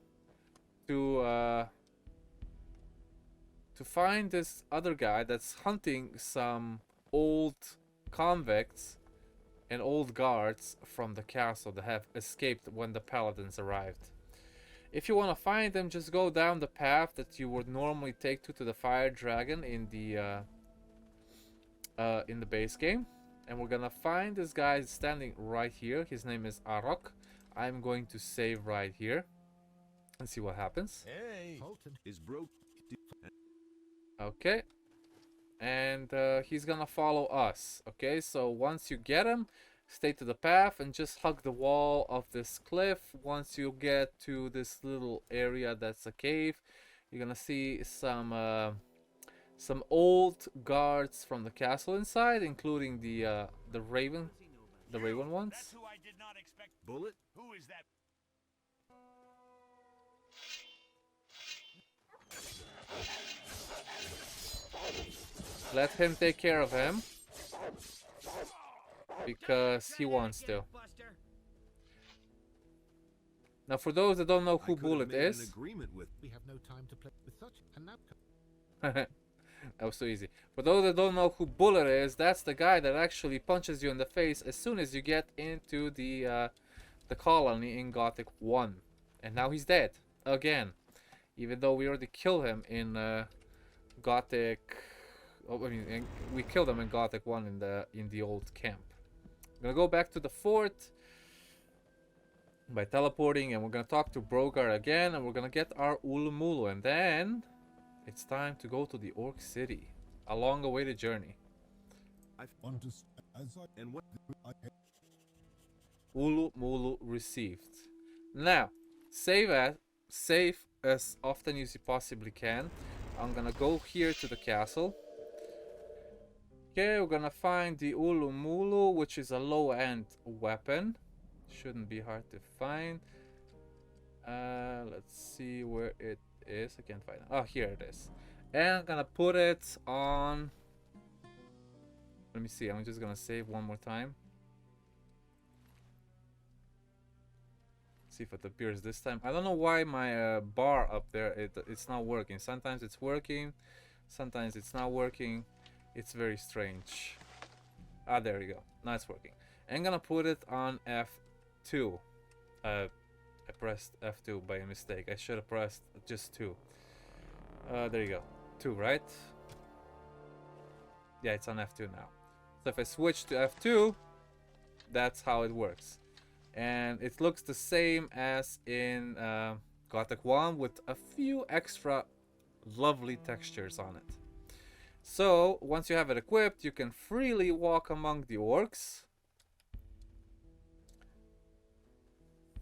to to find this other guy that's hunting some old convicts and old guards from the castle that have escaped when the paladins arrived. If you want to find them, just go down the path that you would normally take to the fire dragon in the base game, and we're gonna find this guy standing right here. His name is Arok. I'm going to save right here and see what happens. Hey, Fulton is broke. Okay, and he's gonna follow us. Okay, so once you get him, stay to the path and just hug the wall of this cliff. Once you get to this little area that's a cave, you're gonna see some old guards from the castle inside, including the raven ones. That's who I did not expect. Bullet? Who is that? Let him take care of him because he wants to. Now, for those that don't know who Bullet is, We have no time to play with such an outcome. that was so easy. For those that don't know who Bullet is, that's the guy that actually punches you in the face as soon as you get into the colony in Gothic 1. And now he's dead again, even though we already killed him in Gothic. Oh, I mean, we killed him in Gothic 1 in the old camp. I'm gonna go back to the fort by teleporting, and we're gonna talk to Brogar again, and we're gonna get our Ulu Mulu, and then it's time to go to the Orc City. A long-awaited journey. Ulu Mulu received. Now, save as often as you possibly can. I'm gonna go here to the castle. Okay, we're gonna find the Ulu Mulu, which is a low-end weapon. Shouldn't be hard to find. Let's see where it is. I can't find it. Oh, here it is. And I'm gonna put it on. Let me see. I'm just gonna save one more time. See if it appears this time. I don't know why my bar up there it's not working. Sometimes it's working, sometimes it's not working. It's very strange. Ah, there you go. Now it's working. I'm gonna put it on F2. I pressed F2 by a mistake. I should have pressed just 2. There you go. 2, right? Yeah, it's on F2 now. So if I switch to F2, that's how it works. And it looks the same as in Gothic 1 with a few extra lovely textures on it. So once you have it equipped, you can freely walk among the orcs,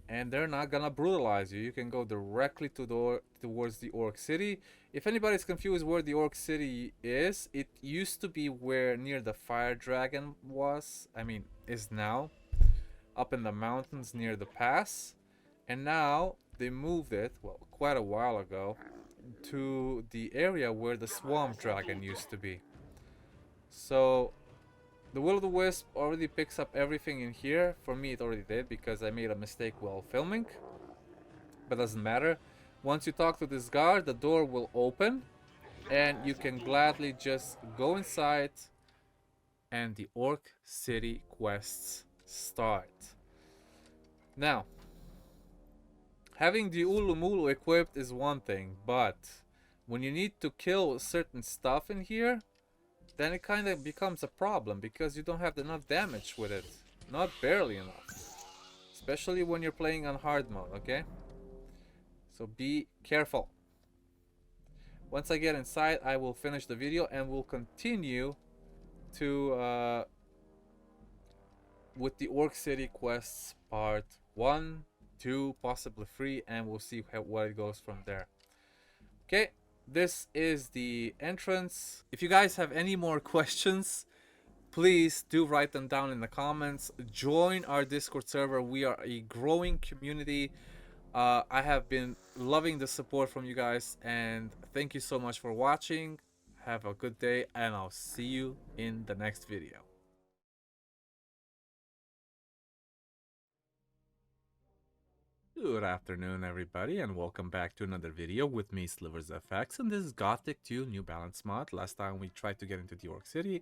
and they're not gonna brutalize you. You can go directly to towards the Orc City. If anybody's confused where the Orc City is, it used to be where near the Fire Dragon was. I mean, is now up in the mountains near the pass, and now they moved it, well, quite a while ago, to the area where the Swamp Dragon used to be. So the Will O The Wisp already picks up everything in here. For me, it already did because I made a mistake while filming, but doesn't matter. Once you talk to this guard, the door will open and you can gladly just go inside and the Orc City quests start. Now, having the Ulu Mulu equipped is one thing, but when you need to kill certain stuff in here, then it kind of becomes a problem because you don't have enough damage with it. Not barely enough. Especially when you're playing on hard mode, okay? So be careful. Once I get inside, I will finish the video and we'll continue to with the Orc City quests part 1, 2, possibly 3, and we'll see where it goes from there. Okay, this is the entrance. If you guys have any more questions, please do write them down in the comments. Join our Discord server. We are a growing community. I have been loving the support from you guys, and thank you so much for watching. Have a good day, and I'll see you in the next video. Good afternoon, everybody, and welcome back to another video with me, SliversFX, and this is Gothic 2 New Balance mod. Last time we tried to get into the Orc City,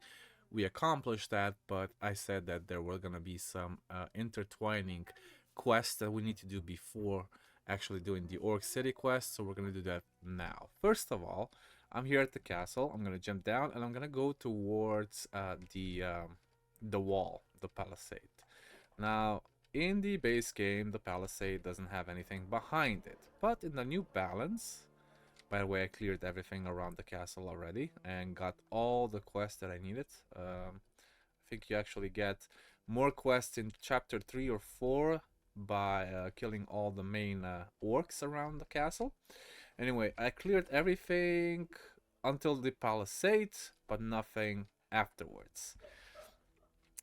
we accomplished that, but I said that there were gonna be some intertwining quests that we need to do before actually doing the Orc City quest, so we're gonna do that now. First of all, I'm here at the castle. I'm gonna jump down, and I'm gonna go towards the wall, the palisade. Now, in the base game, the palisade doesn't have anything behind it, but in the new balance, by the way, I cleared everything around the castle already and got all the quests that I needed. I think you actually get more quests in chapter 3 or 4 by killing all the main orcs around the castle. Anyway, I cleared everything until the palisade, but nothing afterwards.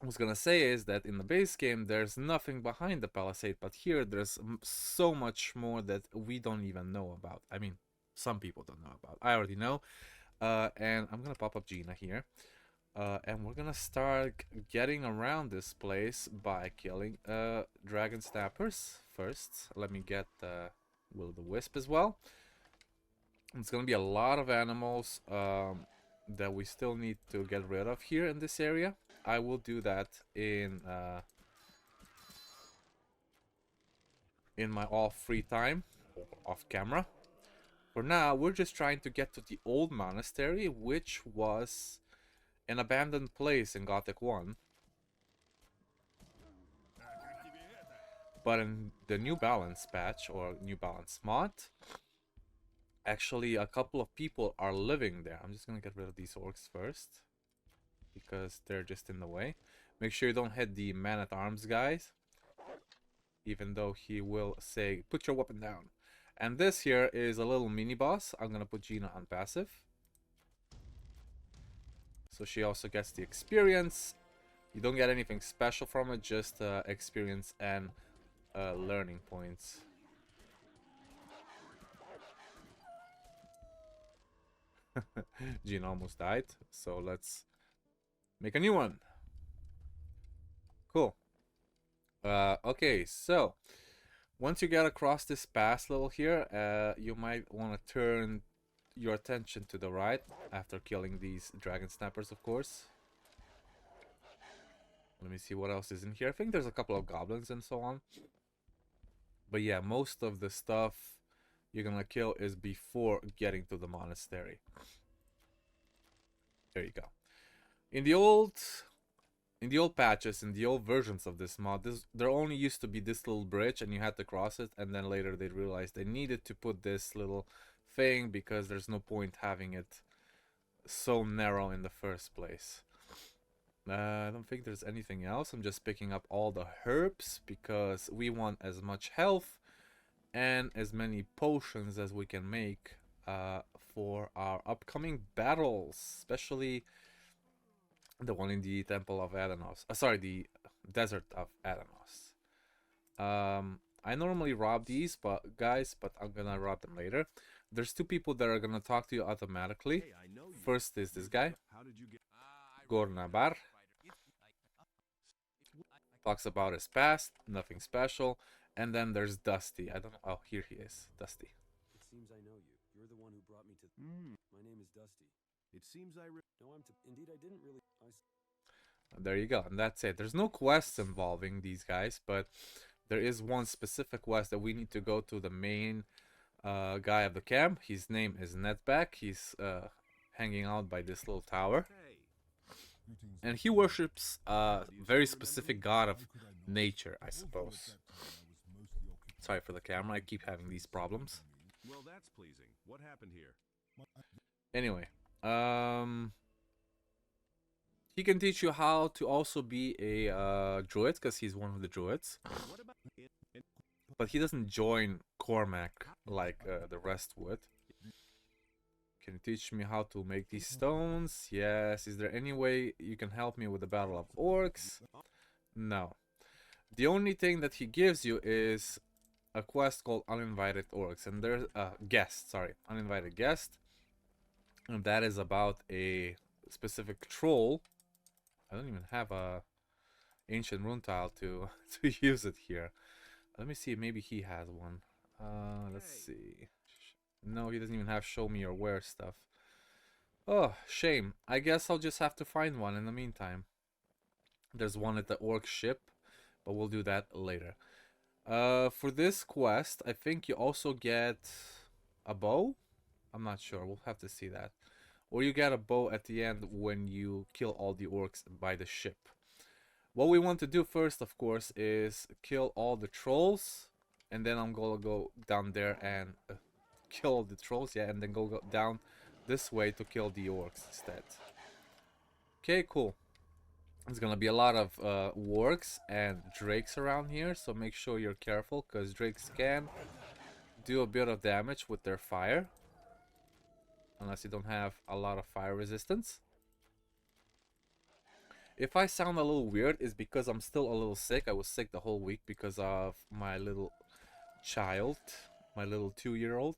I was gonna say is that in the base game there's nothing behind the palisade, but here there's so much more that we don't even know about. I mean, some people don't know about. I already know. And I'm gonna pop up Gina here, and we're gonna start getting around this place by killing dragon snappers first. Let me get Will O The Wisp as well. It's gonna be a lot of animals that we still need to get rid of here in this area. I will do that in my off free time, off camera. For now, we're just trying to get to the old monastery, which was an abandoned place in Gothic 1. But in the New Balance patch, or New Balance mod, actually a couple of people are living there. I'm just gonna get rid of these orcs first, because they're just in the way. Make sure you don't hit the man-at-arms guys, even though he will say, put your weapon down. And this here is a little mini-boss. I'm gonna put Gina on passive, so she also gets the experience. You don't get anything special from it, just experience and learning points. Gina almost died, so let's make a new one. Cool. Okay, so once you get across this pass level here, you might want to turn your attention to the right after killing these dragon snappers, of course. Let me see what else is in here. I think there's a couple of goblins and so on. But yeah, most of the stuff you're gonna kill is before getting to the monastery. There you go. In the old patches, in the old versions of this mod, there only used to be this little bridge and you had to cross it, and then later they realized they needed to put this little thing because there's no point having it so narrow in the first place. I don't think there's anything else. I'm just picking up all the herbs because we want as much health and as many potions as we can make for our upcoming battles, especially the one in the Temple of Adanos. Sorry, the Desert of Adanos. I normally rob these, but I'm gonna rob them later. There's two people that are gonna talk to you automatically. Hey, first is this guy, Gornabar. Talks about his past, nothing special. And then there's Dusty. I don't know. Oh, here he is, Dusty. It seems I know you. You're the one who brought me to. My name is Dusty. It seems I. No, indeed, I didn't really. There you go, and that's it. There's no quests involving these guys, but there is one specific quest that we need to go to the main guy of the camp. His name is Netback. He's hanging out by this little tower, and he worships a very specific god of nature, I suppose. Sorry for the camera, I keep having these problems. Well, that's pleasing. What happened here? Anyway, he can teach you how to also be a druid, because he's one of the druids. But he doesn't join Cormac like the rest would. Can you teach me how to make these stones? Yes. Is there any way you can help me with the Battle of Orcs? No. The only thing that he gives you is a quest called Uninvited Orcs, and there's a guest, sorry, Uninvited Guest, and that is about a specific troll. I don't even have a ancient rune tile to use it here. Let me see, maybe he has one. Let's see. No, he doesn't even have show me or wear stuff. Oh, shame. I guess I'll just have to find one in the meantime. There's one at the Orc ship, but we'll do that later. For this quest, I think you also get a bow? I'm not sure, we'll have to see that. Or you get a bow at the end when you kill all the orcs by the ship. What we want to do first, of course, is kill all the trolls. And then I'm gonna go down there and kill all the trolls, yeah, and then go down this way to kill the orcs instead. Okay, cool. There's gonna be a lot of wargs and drakes around here, so make sure you're careful, because drakes can do a bit of damage with their fire. Unless you don't have a lot of fire resistance. If I sound a little weird, it's because I'm still a little sick. I was sick the whole week because of my little child, my little 2-year-old.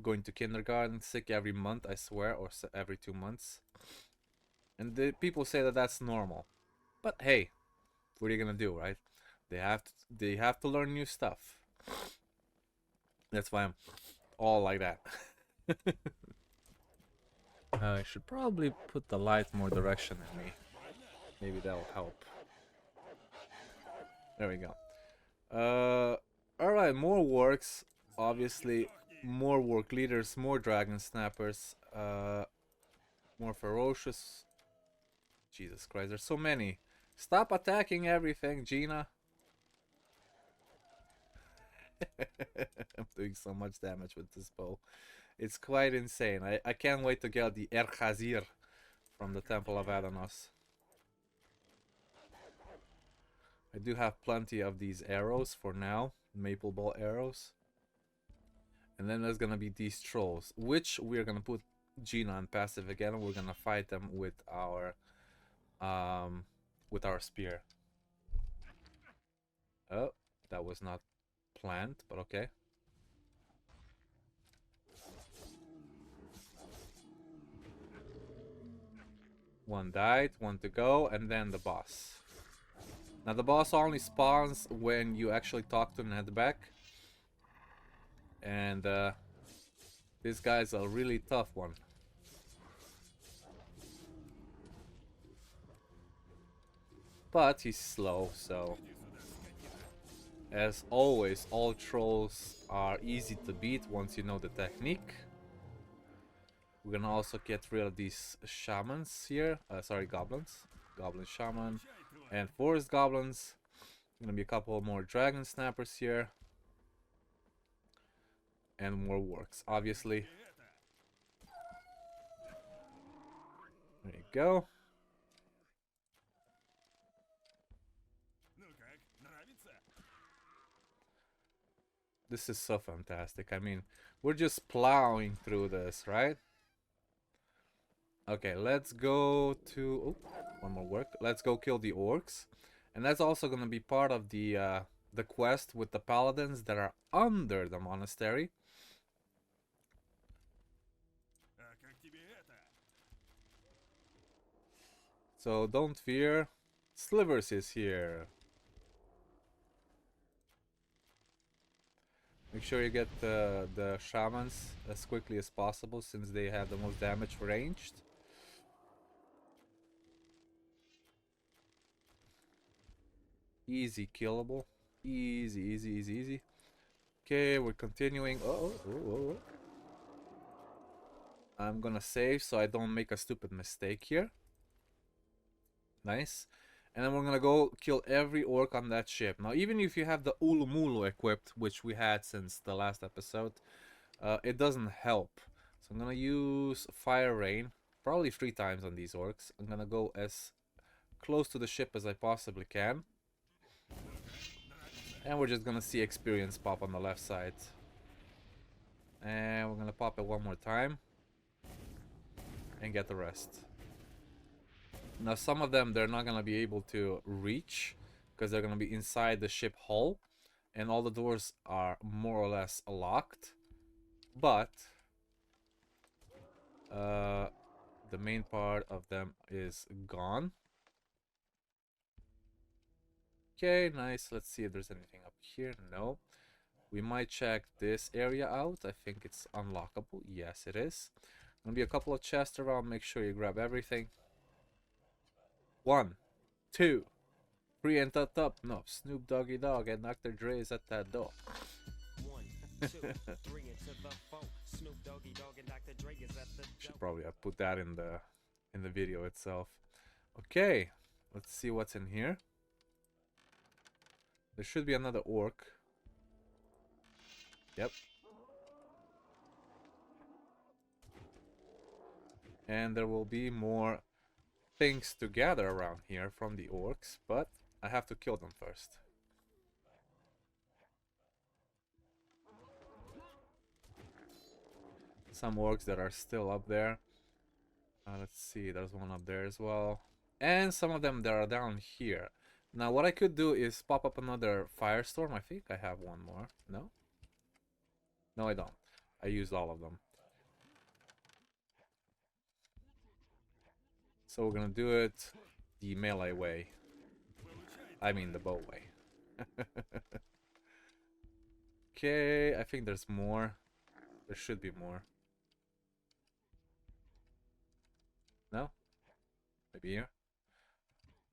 Going to kindergarten, sick every month, I swear, or every 2 months. And the people say that that's normal. But hey, what are you gonna do, right? They have to learn new stuff. That's why I'm all like that. I should probably put the light more direction in me. Maybe that'll help. There we go. Alright, more works. Obviously, more work leaders, more dragon snappers, more ferocious. Jesus Christ, there's so many. Stop attacking everything, Gina. I'm doing so much damage with this bow. It's quite insane. I can't wait to get the Khazir from the Temple of Adanos. I do have plenty of these arrows for now. Maple ball arrows. And then there's gonna be these trolls, which we're gonna put Gina on passive again, and we're gonna fight them with our spear. Oh, that was not planned, but okay. One died, one to go, and then the boss. Now the boss only spawns when you actually talk to Nedback. And this guy's a really tough one. But he's slow, so... As always, all trolls are easy to beat once you know the technique. We're gonna also get rid of these shamans here. Sorry, goblins. Goblin shaman. And forest goblins. Gonna be a couple more dragon snappers here. And more works, obviously. There you go. This is so fantastic. I mean, we're just plowing through this, right? Okay, let's go to... Oh, one more work. Let's go kill the orcs. And that's also going to be part of the quest with the paladins that are under the monastery. So don't fear. Slivers is here. Make sure you get the shamans as quickly as possible, since they have the most damage ranged. Easy killable. Easy, easy, easy, easy. Okay, we're continuing. Oh. I'm gonna save so I don't make a stupid mistake here. Nice. And then we're gonna go kill every orc on that ship. Now, even if you have the Ulu Mulu equipped, which we had since the last episode, it doesn't help. So I'm gonna use Fire Rain, probably 3 times on these orcs. I'm gonna go as close to the ship as I possibly can. And we're just gonna see experience pop on the left side. And we're gonna pop it one more time. And get the rest. Now some of them, they're not gonna be able to reach, because they're gonna be inside the ship hull. And all the doors are more or less locked. But the main part of them is gone. Okay, nice. Let's see if there's anything up here. No. We might check this area out. I think it's unlockable. Yes, it is. Gonna be a couple of chests around. Make sure you grab everything. 1, 2, 3 and up. No, Snoop Doggy Dogg and Dr. Dre is at that door. 1, 2, 3 into the 4. Snoop Doggy Dogg and Dr. Dre is at the door. Should probably put that in the video itself. Okay, let's see what's in here. There should be another orc. Yep. And there will be more things to gather around here from the orcs, but I have to kill them first. Some orcs that are still up there. Let's see, there's one up there as well. And some of them that are down here. Now what I could do is pop up another firestorm. I think I have one more. No? No, I don't. I used all of them. So we're gonna do it the melee way. I mean the bow way. Okay, I think there's more. There should be more. No? Maybe here?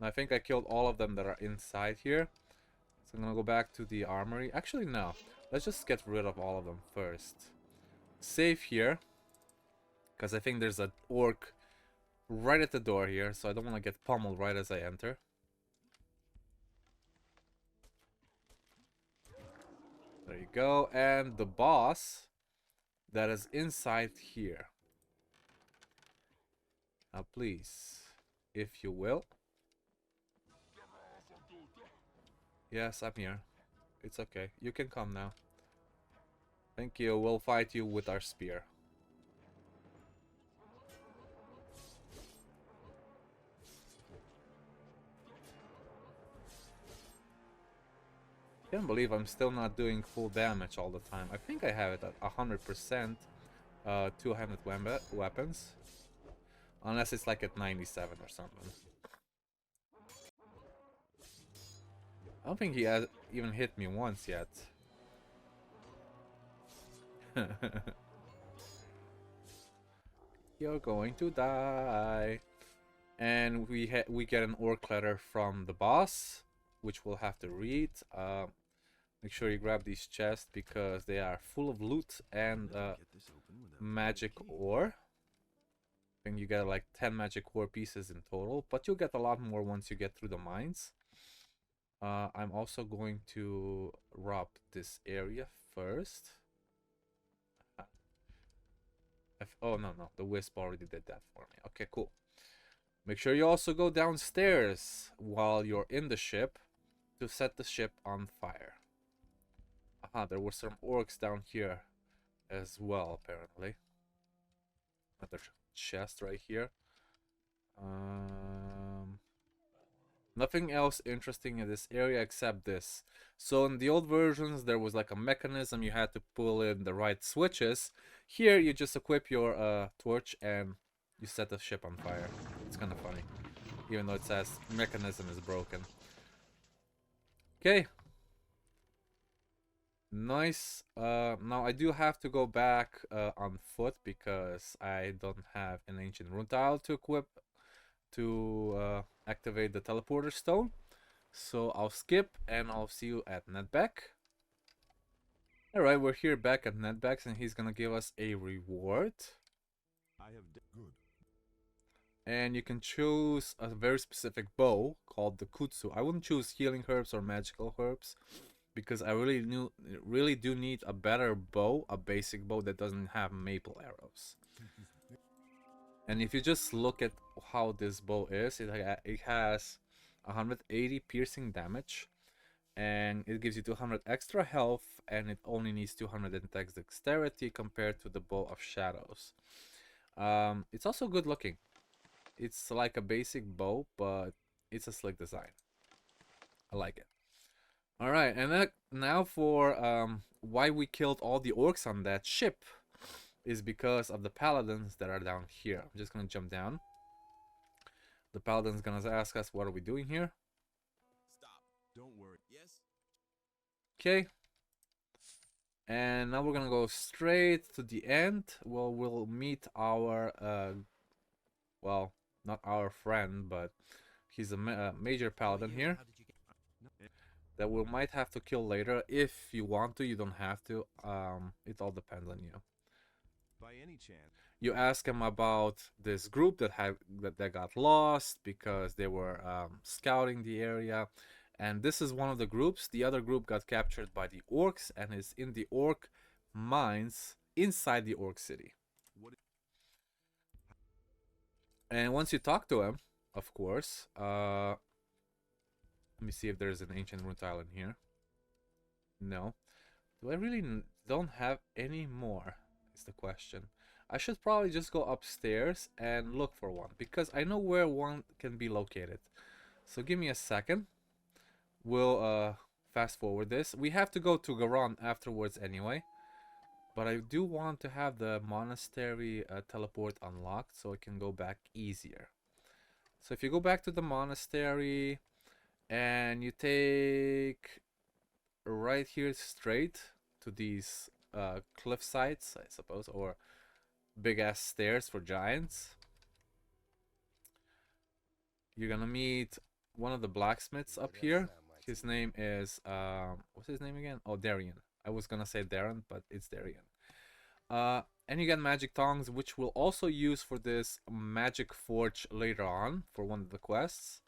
I think I killed all of them that are inside here. So I'm gonna go back to the armory. Actually, no. Let's just get rid of all of them first. Save here. Because I think there's an orc right at the door here. So I don't want to get pummeled right as I enter. There you go. And the boss that is inside here. Now please, if you will. Yes, I'm here. It's okay. You can come now. Thank you. We'll fight you with our spear. Can't believe I'm still not doing full damage all the time. I think I have it at 100% two-handed weapons. Unless it's like at 97 or something. I don't think he has even hit me once yet. You're going to die. And we get an orc letter from the boss, which we'll have to read. Make sure you grab these chests because they are full of loot and magic ore. I think you get like 10 magic ore pieces in total, but you'll get a lot more once you get through the mines. I'm also going to rob this area first. Oh, no, the wisp already did that for me. Okay, cool. Make sure you also go downstairs while you're in the ship to set the ship on fire. Aha, there were some orcs down here as well, apparently. Another chest right here. Nothing else interesting in this area except this. So in the old versions there was like a mechanism, you had to pull in the right switches. Here you just equip your torch and you set the ship on fire. It's kind of funny, even though it says mechanism is broken. Okay. Nice. Now I do have to go back on foot because I don't have an ancient rune tile to equip to activate the teleporter stone. So I'll skip and I'll see you at Netback. Alright, we're here back at Netback's and he's gonna give us a reward. I have good. And you can choose a very specific bow called the Kutsu. I wouldn't choose healing herbs or magical herbs because I really do need a better bow, a basic bow that doesn't have maple arrows. And if you just look at how this bow is, it has 180 piercing damage, and it gives you 200 extra health, and it only needs 200 index dexterity compared to the bow of shadows. It's also good looking. It's like a basic bow, but it's a slick design. I like it. Alright, and now for why we killed all the orcs on that ship is because of the paladins that are down here. I'm just gonna jump down. The paladin's gonna ask us, what are we doing here? Don't worry. Yes. Okay. And now we're gonna go straight to the end. Well, we'll meet our well, not our friend, but he's a major paladin here that we might have to kill later. If you want to, you don't have to. It all depends on you. By any chance, you ask him about this group that got lost because they were scouting the area, and this is one of the groups. The other group got captured by the orcs and is in the orc mines inside the orc city. And once you talk to him, of course, let me see if there's an ancient rune tile in here. No. Do I really don't have any more? Is the question. I should probably just go upstairs and look for one, because I know where one can be located. So give me a second. We'll fast forward this. We have to go to Garon afterwards anyway, but I do want to have the monastery teleport unlocked so I can go back easier. So if you go back to the monastery and you take right here straight to these cliff sides, I suppose, or big ass stairs for giants, you're gonna meet one of the blacksmiths up here. His name is what's his name again? Oh, Darian. I was gonna say Darren, but it's Darian. And you get magic tongs, which we'll also use for this magic forge later on for one of the quests.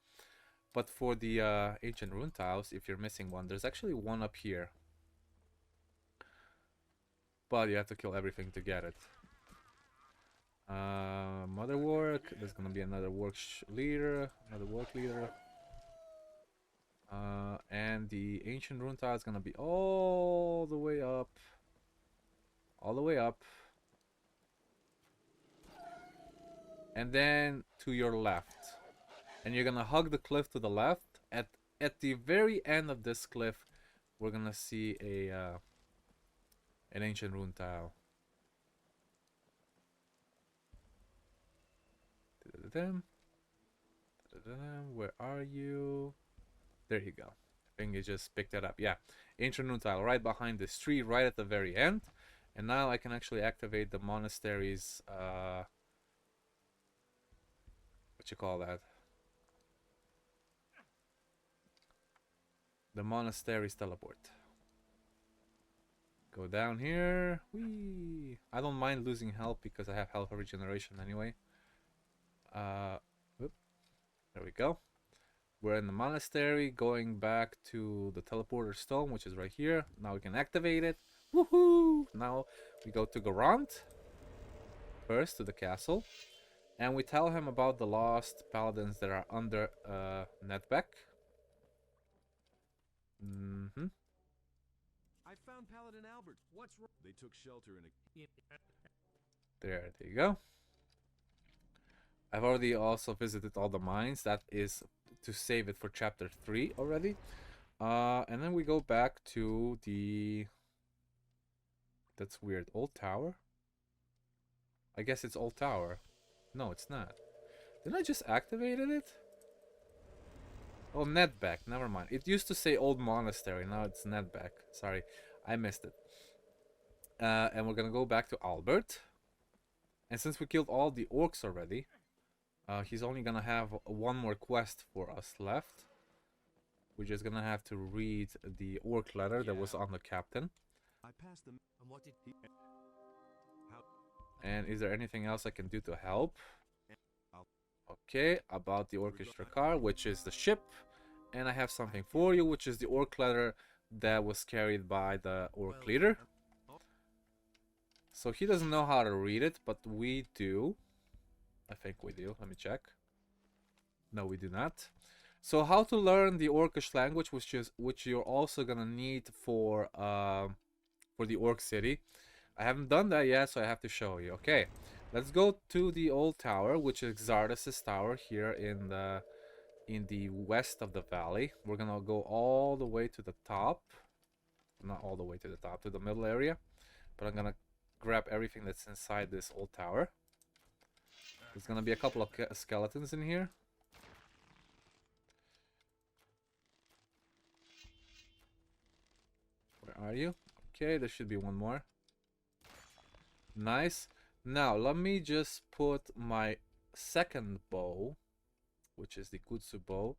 But for the ancient rune tiles, if you're missing one, there's actually one up here, but you have to kill everything to get it. Mother work. There's gonna be another work leader, another work leader. And the ancient rune tile is gonna be all the way up. All the way up. And then to your left. And you're gonna hug the cliff to the left. At the very end of this cliff, we're gonna see a an ancient rune tile. Where are you? There you go. I think you just picked it up. Yeah, ancient rune tile right behind this tree, right at the very end. And now I can actually activate the monastery's what you call that? The monastery's teleport. Go down here. Whee! I don't mind losing health because I have health regeneration anyway. Whoop. There we go. We're in the monastery, going back to the teleporter stone, which is right here. Now we can activate it. Woohoo! Now we go to Garant first, to the castle, and we tell him about the lost paladins that are under Netbeck. I found Paladin Albert. What's wrong? They took shelter in a... There you go. I've already also visited all the mines. That is to save it for chapter 3 already. And then we go back to the... That's weird. Old Tower? I guess it's Old Tower. No, it's not. Didn't I just activated it? Oh, Netbeck. Never mind. It used to say Old Monastery. Now it's Netbeck. Sorry, I missed it. And we're gonna go back to Albert. And since we killed all the orcs already, he's only gonna have one more quest for us left. We're just gonna have to read the orc letter that was on the captain. I passed them. And what did he... And is there anything else I can do to help? Okay, about the orchestra car, which is the ship. And I have something for you, which is the orc letter that was carried by the orc leader. So he doesn't know how to read it, but we do. I think we do. Let me check. No, we do not. So how to learn the orcish language, which you're also gonna need for the orc city. I haven't done that yet, so I have to show you. Okay, let's go to the old tower, which is Xardas' tower here in the west of the valley. We're gonna go all the way to the top. Not all the way to the top, to the middle area. But I'm gonna grab everything that's inside this old tower. There's gonna be a couple of skeletons in here. are you? Okay, there should be one more. Nice. Now, let me just put my second bow, which is the Kutsu bow,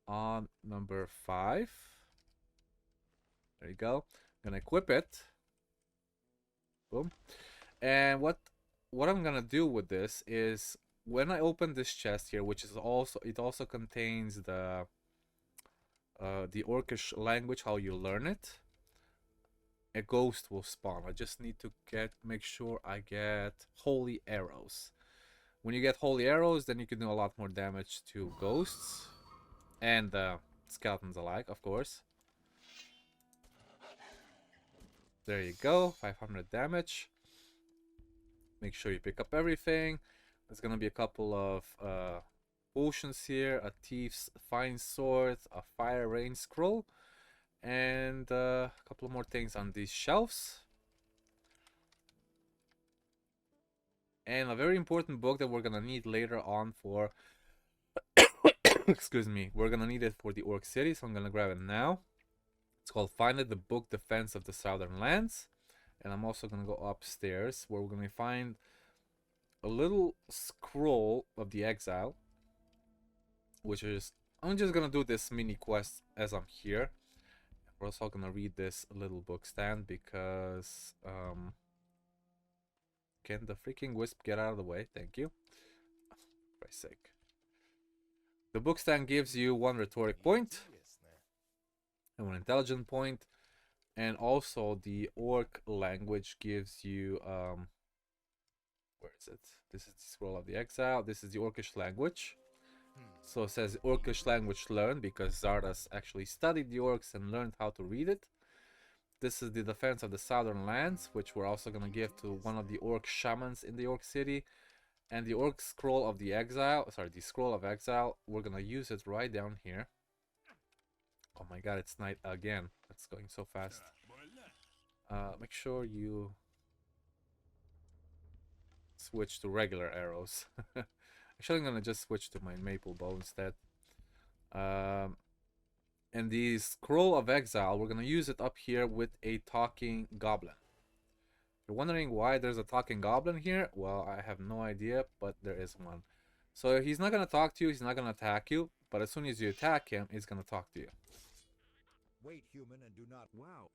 on number 5. There you go. Gonna equip it. Boom. And what I'm gonna do with this is when I open this chest here, which is also contains the Orcish language, how you learn it, a ghost will spawn. I just need to make sure I get holy arrows. When you get holy arrows, then you can do a lot more damage to ghosts and skeletons alike, of course. There you go, 500 damage. Make sure you pick up everything. There's gonna be a couple of potions here, a Thieves Fine Sword, a Fire Rain Scroll, and a couple more things on these shelves. And a very important book that we're gonna need later on for excuse me, we're gonna need it for the Orc City, so I'm gonna grab it now. It's called Find It, the Book Defense of the Southern Lands. And I'm also gonna go upstairs where we're gonna find a little scroll of the Exile, which is, I'm just gonna do this mini quest as I'm here. We're also gonna read this little book stand because can the freaking wisp get out of the way? Thank you. For Christ's sake. The book stand gives you 1 rhetoric point and 1 intelligent point, and also the Orc language gives you where is it? This is the scroll of the Exile. This is the Orcish language. So it says Orcish language learned because Xardas actually studied the Orcs and learned how to read it. This is the defense of the Southern Lands, which we're also going to give to one of the Orc shamans in the Orc City. And the Orc scroll of the Exile, sorry, the scroll of Exile, we're going to use it right down here. Oh my god, it's night again. It's going so fast. Make sure you switch to regular arrows. Actually, I'm gonna just switch to my maple bow instead. And the scroll of Exile, we're gonna use it up here with a talking goblin. You're wondering why there's a talking goblin here? Well, I have no idea, but there is one. So he's not gonna talk to you, he's not gonna attack you, but as soon as you attack him, he's gonna talk to you. Wait, human, and do not. Wow.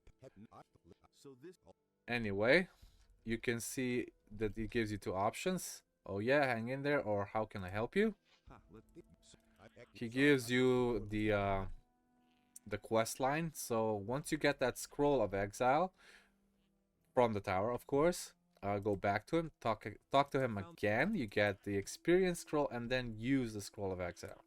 So this. Anyway, you can see that it gives you 2 options. Oh yeah, hang in there, or how can I help you? He gives you the quest line. So once you get that scroll of Exile from the tower, of course, go back to him, talk to him again. You get the experience scroll, and then use the scroll of Exile.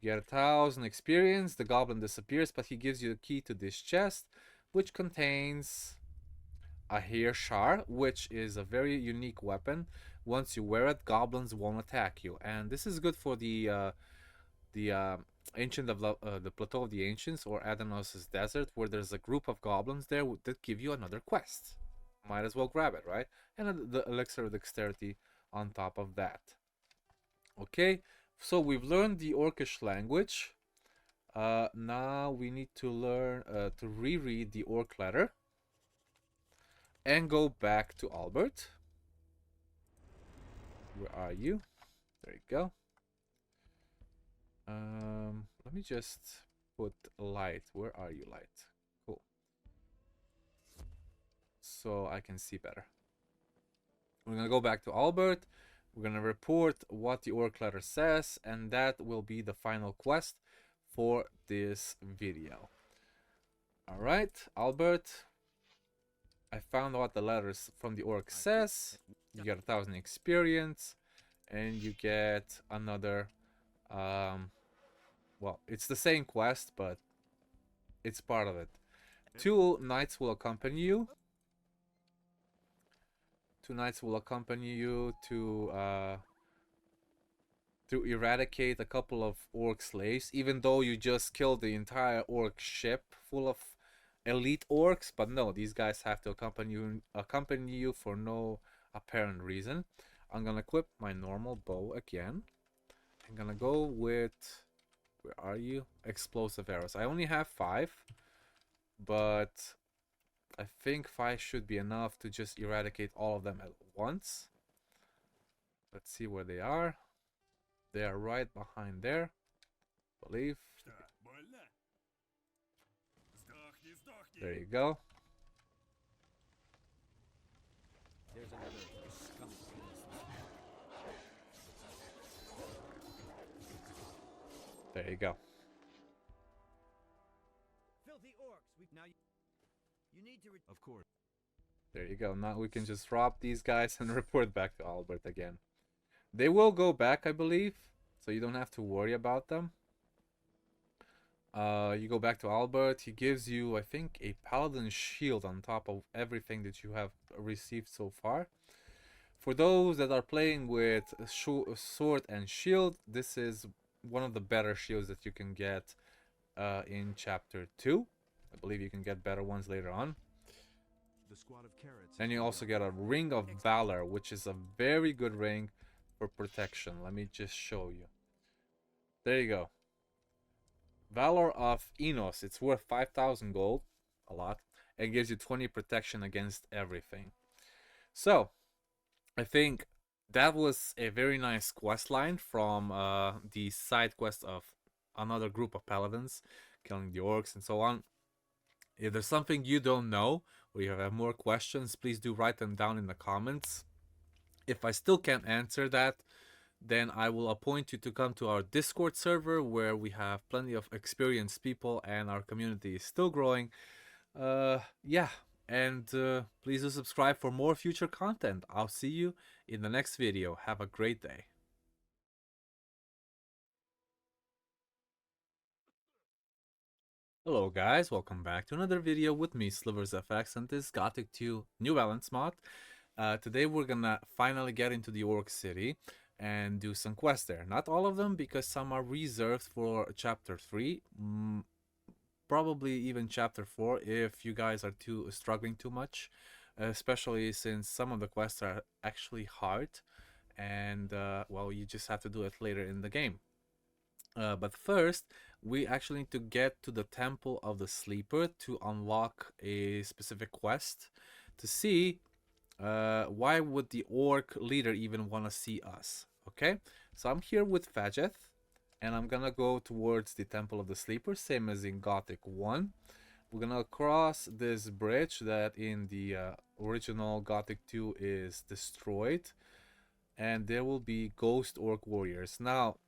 You get 1,000 experience. The goblin disappears, but he gives you the key to this chest, which contains a hair shard, which is a very unique weapon. Once you wear it, goblins won't attack you, and this is good for the ancient of the plateau of the ancients, or Adanos' desert, where there's a group of goblins there that give you another quest. Might as well grab it, right? And the elixir of dexterity on top of that. Okay, so we've learned the Orcish language. Now we need to learn to reread the Orc letter and go back to Albert. Where are you? There you go. Let me just put light. Where are you, light? Cool. So I can see better. We're gonna go back to Albert. We're gonna report what the Orc letter says, and that will be the final quest for this video. Alright, Albert. I found out the letters from the Orc says. You get 1,000 experience, and you get another well, it's the same quest, but it's part of it. 2 knights will accompany you. 2 knights will accompany you to eradicate a couple of Orc slaves, even though you just killed the entire Orc ship full of elite Orcs. But no, these guys have to accompany you for no apparent reason. I'm gonna equip my normal bow again. I'm gonna go with, where are you? Explosive arrows. I only have 5. but I think 5 should be enough to just eradicate all of them at once. Let's see where they are. They are right behind there, I believe. There you go. There's another scum. There you go. Filthy orcs. Now you need to. Of course. There you go. Now we can just rob these guys and report back to Albert again. They will go back, I believe, so you don't have to worry about them. You go back to Albert. He gives you, I think, a paladin shield on top of everything that you have received so far. For those that are playing with sword and shield, this is one of the better shields that you can get in chapter 2. I believe you can get better ones later on. The squad of carrots. And you also get a Ring of Valor, which is a very good ring for protection. Let me just show you. There you go. Valor of Innos. It's worth 5,000 gold, a lot, and gives you 20 protection against everything. So, I think that was a very nice quest line from the side quest of another group of paladins, killing the orcs and so on. If there's something you don't know, or you have more questions, please do write them down in the comments. If I still can't answer that, then I will appoint you to come to our Discord server, where we have plenty of experienced people and our community is still growing. Yeah, and please do subscribe for more future content. I'll see you in the next video. Have a great day. Hello guys, welcome back to another video with me, SliversFX, and this Gothic 2 New Balance mod. Today we're gonna finally get into the Orc City and do some quests there. Not all of them, because some are reserved for chapter 3, probably even chapter 4 if you guys are struggling too much, especially since some of the quests are actually hard and well, you just have to do it later in the game. But first we actually need to get to the Temple of the Sleeper to unlock a specific quest to see why would the orc leader even want to see us. Okay, so I'm here with Fajeth, and I'm gonna go towards the Temple of the Sleeper, same as in Gothic 1. We're gonna cross this bridge that in the original Gothic 2 is destroyed, and there will be ghost orc warriors. Now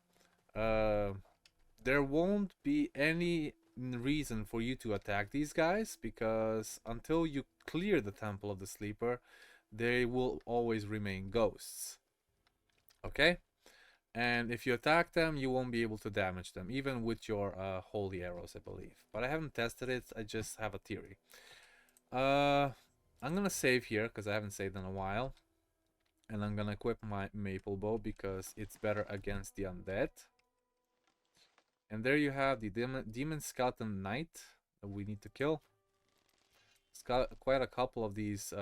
there won't be any reason for you to attack these guys, because until you clear the Temple of the Sleeper, they will always remain ghosts. Okay, and if you attack them, you won't be able to damage them, even with your holy arrows, I believe. But I haven't tested it, I just have a theory. I'm gonna save here because I haven't saved in a while, and I'm gonna equip my maple bow because it's better against the undead. And there you have the demon skeleton knight that we need to kill. It's got quite a couple of these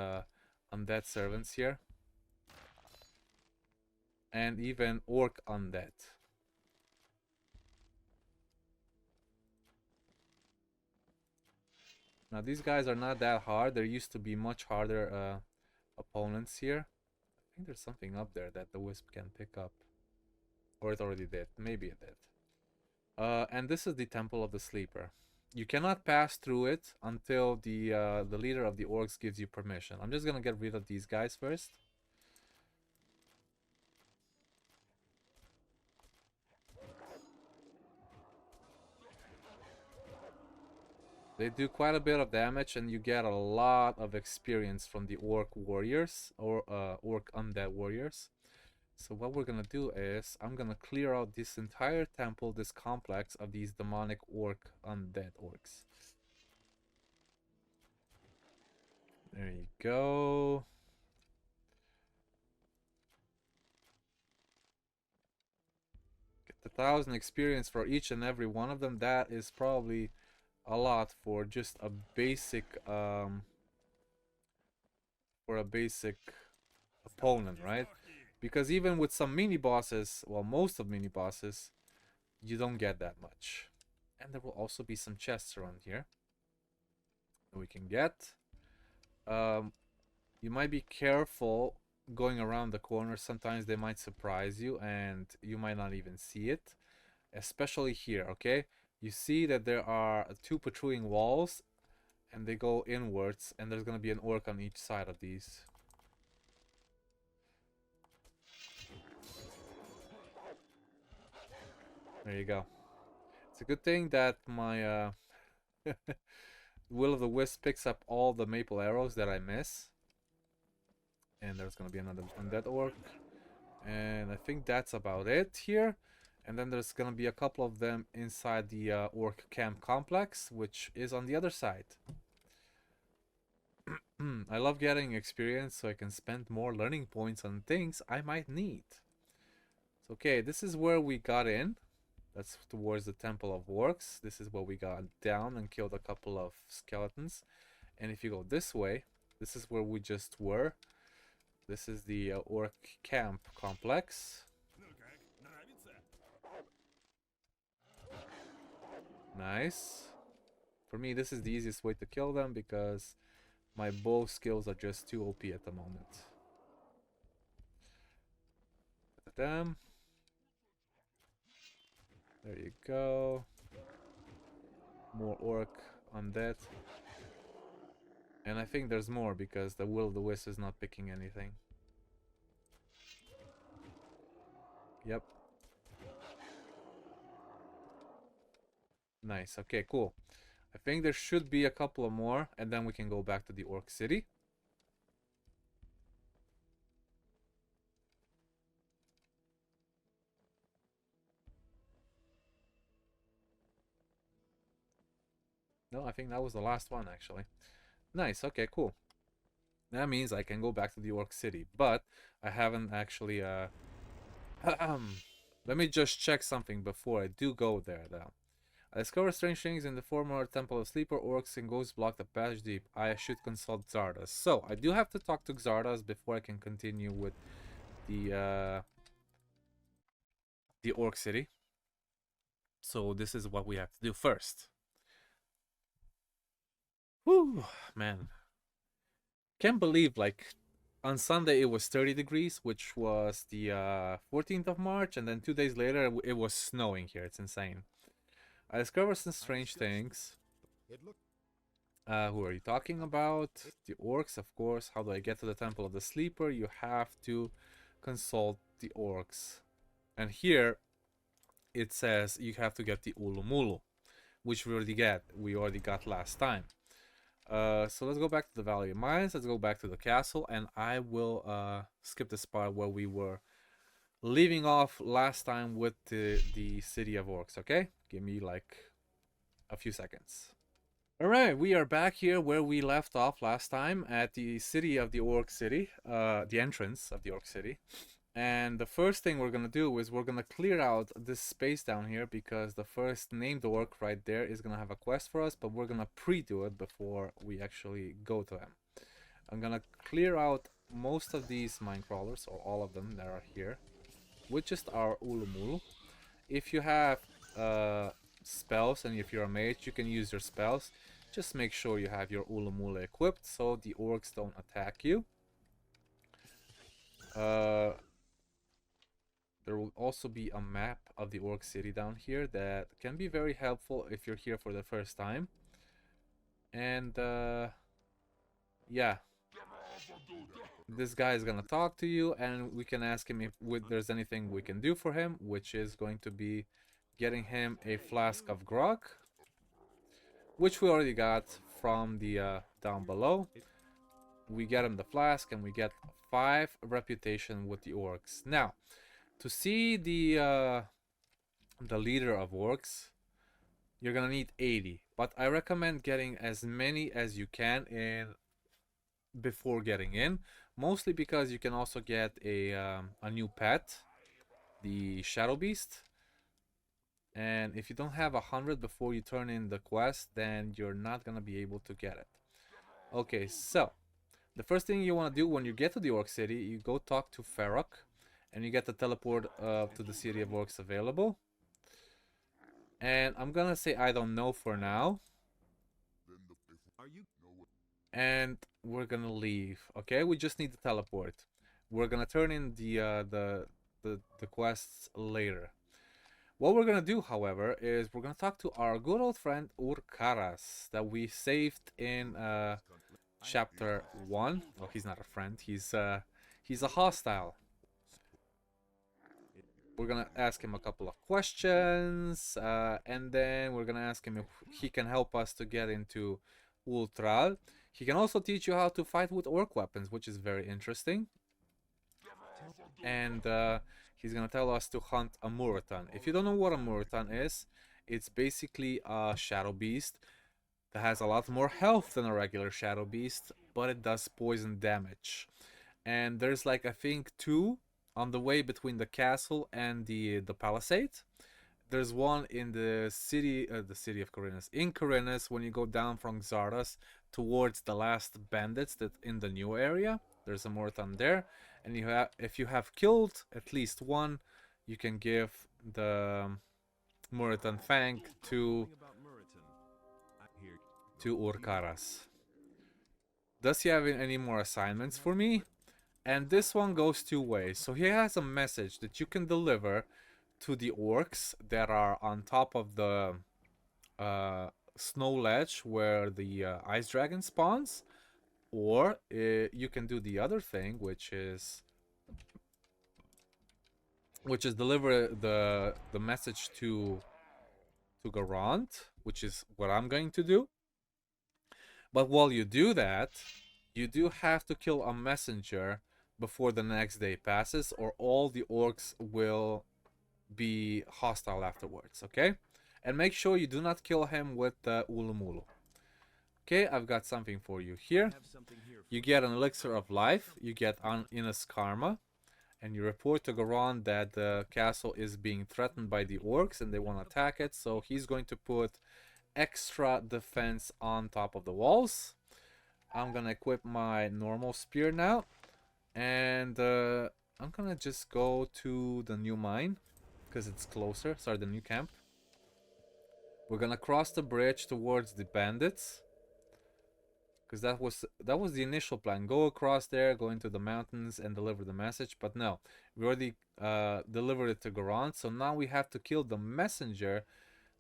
undead servants here, and even orc undead. Now these guys are not that hard. There used to be much harder opponents here. I think there's something up there that the wisp can pick up, or it already did. Maybe it did. And this is the Temple of the Sleeper. You cannot pass through it until the leader of the orcs gives you permission. I'm just gonna get rid of these guys first. They do quite a bit of damage, and you get a lot of experience from the orc warriors, or orc undead warriors. So what we're gonna do is, I'm gonna clear out this entire temple, this complex of these demonic orc undead orcs. There you go. Get 1,000 experience for each and every one of them. That is probably a lot for just a basic opponent, right? Because even with some mini bosses, well, most of mini bosses, you don't get that much. And there will also be some chests around here. we can get. You might be careful going around the corner. Sometimes they might surprise you and you might not even see it, especially here. Okay, you see that there are 2 protruding walls and they go inwards, and there's gonna be an orc on each side of these. There you go. It's a good thing that my Will O The Wisp picks up all the maple arrows that I miss. And there's gonna be another undead orc. And I think that's about it here. And then there's gonna be a couple of them inside the orc camp complex, which is on the other side. I love getting experience so I can spend more learning points on things I might need. So, okay, this is where we got in. That's towards the Temple of Orcs. This is where we got down and killed a couple of skeletons. And if you go this way, this is where we just were. This is the orc camp complex. Nice. For me, this is the easiest way to kill them because my bow skills are just too OP at the moment. Them. There you go. More orc undead. And I think there's more because the Will O The Wisp is not picking anything. Yep. Nice. Okay, cool. I think there should be a couple of more, and then we can go back to the Orc City. No, I think that was the last one, actually. Nice. Okay, cool. That means I can go back to the Orc City, but I haven't actually... Let me just check something before I do go there, though. I discovered strange things in the former Temple of Sleeper. Orcs and ghosts block the passage deep. I should consult Xardas. So, I do have to talk to Xardas before I can continue with the Orc City. So, this is what we have to do first. Whew, man. Can't believe, like, on Sunday it was 30 degrees, which was the 14th of March, and then 2 days later it was snowing here. It's insane. I discovered some strange things. Who are you talking about? The orcs, of course. How do I get to the Temple of the Sleeper? You have to consult the orcs. And here it says you have to get the Ulu Mulu, which we already got last time. So let's go back to the Valley of Mines. Let's go back to the castle, and I will skip this part where we were leaving off last time with the city of orcs. Okay, give me like a few seconds. All right, we are back here where we left off last time at the city of the Orc City, the entrance of the Orc City. And the first thing we're gonna do is we're gonna clear out this space down here because the first named orc right there is gonna have a quest for us, but we're gonna pre-do it before we actually go to him. I'm gonna clear out most of these mine crawlers, or all of them that are here, with just our Ulu Mulu. If you have spells and if you're a mage, you can use your spells. Just make sure you have your Ulu Mulu equipped so the orcs don't attack you. There will also be a map of the Orc City down here that can be very helpful if you're here for the first time. And yeah, this guy is gonna talk to you, and we can ask him if there's anything we can do for him, which is going to be getting him a flask of grog, which we already got from the down below. We get him the flask and we get 5 reputation with the orcs. Now, to see the leader of orcs, you're gonna need 80, but I recommend getting as many as you can in before getting in, mostly because you can also get a new pet, the Shadow Beast. And if you don't have 100 before you turn in the quest, then you're not gonna be able to get it. Okay, so the first thing you want to do when you get to the Orc City, you go talk to Feroc, and you get the teleport to the City of Orcs available. And I'm gonna say I don't know for now. and we're gonna leave. Okay, we just need to teleport. We're gonna turn in the quests later. What we're gonna do, however, is we're gonna talk to our good old friend Ur-Karas that we saved in chapter 1. Oh, he's not a friend. He's a hostile. We're gonna ask him a couple of questions, and then we're gonna ask him if he can help us to get into Ur-Thrall. He can also teach you how to fight with orc weapons, which is very interesting. And he's gonna tell us to hunt a Muratan. If you don't know what a Muratan is, it's basically a shadow beast that has a lot more health than a regular shadow beast, but it does poison damage. And there's like, I think, 2 on the way between the castle and the palisade. There's one in the city of Khorinis. In Khorinis, when you go down from Xardas towards the last bandits that in the new area, there's a Muratan there. And if you have killed at least one, you can give the Muratan Fang to Ur-Karas. Does he have any more assignments for me? And this one goes 2 ways. So he has a message that you can deliver to the orcs that are on top of the snow ledge where the ice dragon spawns. Or you can do the other thing, which is deliver the message to Garant, which is what I'm going to do. But while you do that, you do have to kill a messenger before the next day passes, or all the orcs will be hostile afterwards, okay? And make sure you do not kill him with the Ulu Mulu. Okay, I've got something for you here. You get an elixir of life, you get Eye of Innos karma, and you report to Garon that the castle is being threatened by the orcs and they want to attack it, so he's going to put extra defense on top of the walls. I'm gonna equip my normal spear now, and I'm gonna just go to the new mine because it's closer. Sorry, the new camp. We're gonna cross the bridge towards the bandits, because that was the initial plan. Go across there, go into the mountains and deliver the message. But no, we already delivered it to Garant, so now we have to kill the messenger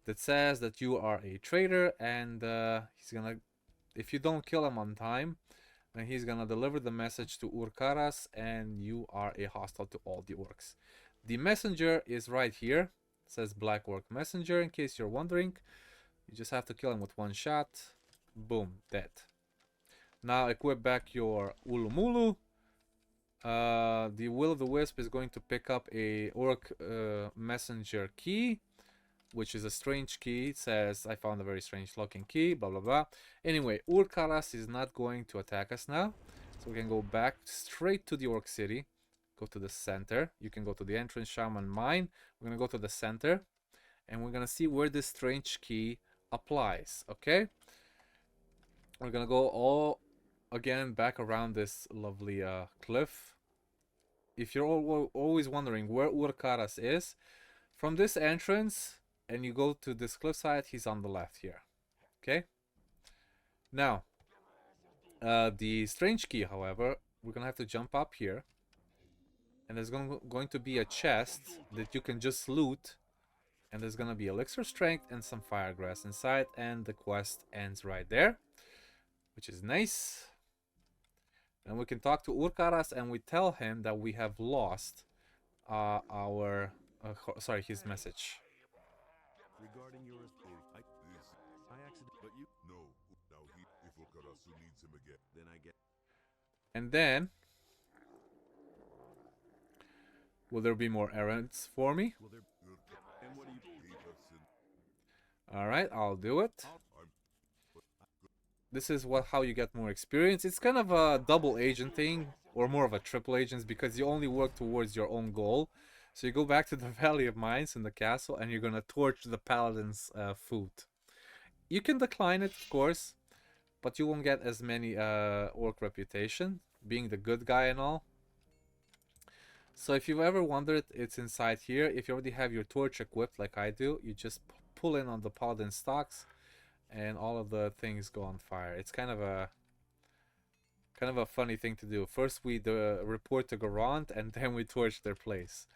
that says that you are a traitor, and he's gonna, if you don't kill him on time, then he's gonna deliver the message to Ur-Karas, and you are a hostile to all the orcs. The messenger is right here. It says Black Orc Messenger, in case you're wondering. You just have to kill him with 1 shot. Boom, dead. Now equip back your Ulu Mulu. The Will O The Wisp is going to pick up a Orc Messenger key, which is a strange key. It says, I found a very strange looking key, blah blah blah. Anyway, Ur-Karas is not going to attack us now, so we can go back straight to the Orc City. Go to the center. You can go to the entrance shaman mine. We're gonna go to the center, and we're gonna see where this strange key applies. Okay, we're gonna go all again back around this lovely cliff. If you're always wondering where Ur-Karas is, from this entrance and you go to this cliffside, he's on the left here. Okay, now the strange key, however, we're gonna have to jump up here, and there's going to be a chest that you can just loot, and there's gonna be elixir strength and some firegrass inside, and the quest ends right there, which is nice. And we can talk to Ur-Karas and we tell him that we have lost his message. Regarding your I accidentally, but you no. Now if Ur-Karas needs him again, then I get. And then, will there be more errands for me? All right, I'll do it. This is how you get more experience. It's kind of a double agent thing, or more of a triple agent, because you only work towards your own goal. So you go back to the Valley of Mines in the castle, and you're gonna torch the paladin's food. You can decline it, of course, but you won't get as many orc reputation, being the good guy and all. So if you've ever wondered, it's inside here. If you already have your torch equipped like I do, you just pull in on the paladin stocks, and all of the things go on fire. It's kind of a Kind of a funny thing to do. First we report to Garant, and then we torch their place.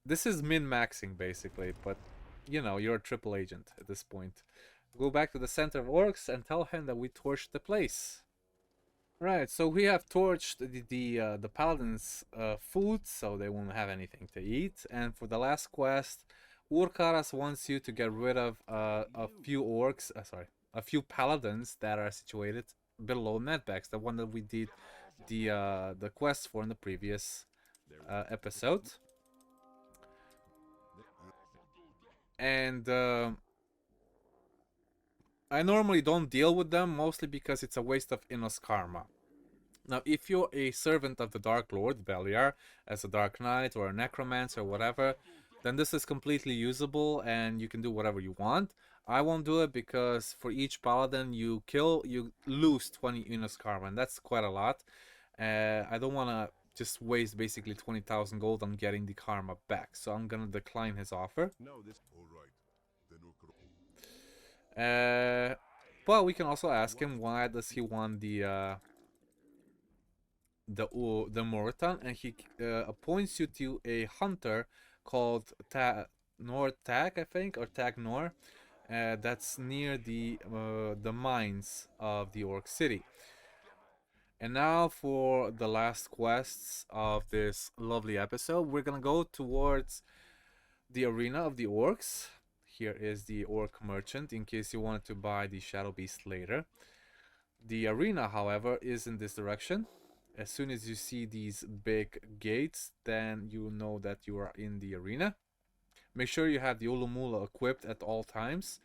This is min-maxing basically, but you know, you're a triple agent at this point. Go back to the center of orcs and tell him that we torched the place. Right, so we have torched the paladins' food, so they won't have anything to eat. And for the last quest, Ur-Thrall wants you to get rid of a few orcs, a few paladins that are situated below Netbacks, the one that we did the quest for in the previous episode. And I normally don't deal with them, mostly because it's a waste of Innos karma. Now, if you're a servant of the Dark Lord, Beliar, as a Dark Knight or a Necromancer or whatever, then this is completely usable and you can do whatever you want. I won't do it because for each paladin you kill, you lose 20 Innos karma, and that's quite a lot. I don't want to just waste basically 20,000 gold on getting the karma back, so I'm gonna decline his offer. No, this all right. But we can also ask him why does he want the Moritan, and he appoints you to a hunter called Nor Tag, I think, or Tag Nor. That's near the mines of the Orc City. And now for the last quests of this lovely episode, we're gonna go towards the arena of the orcs. Here is the orc merchant in case you wanted to buy the shadow beast later. The arena, however, is in this direction. As soon as you see these big gates, then you know that you are in the arena. Make sure you have the Ulu Mulu equipped at all times.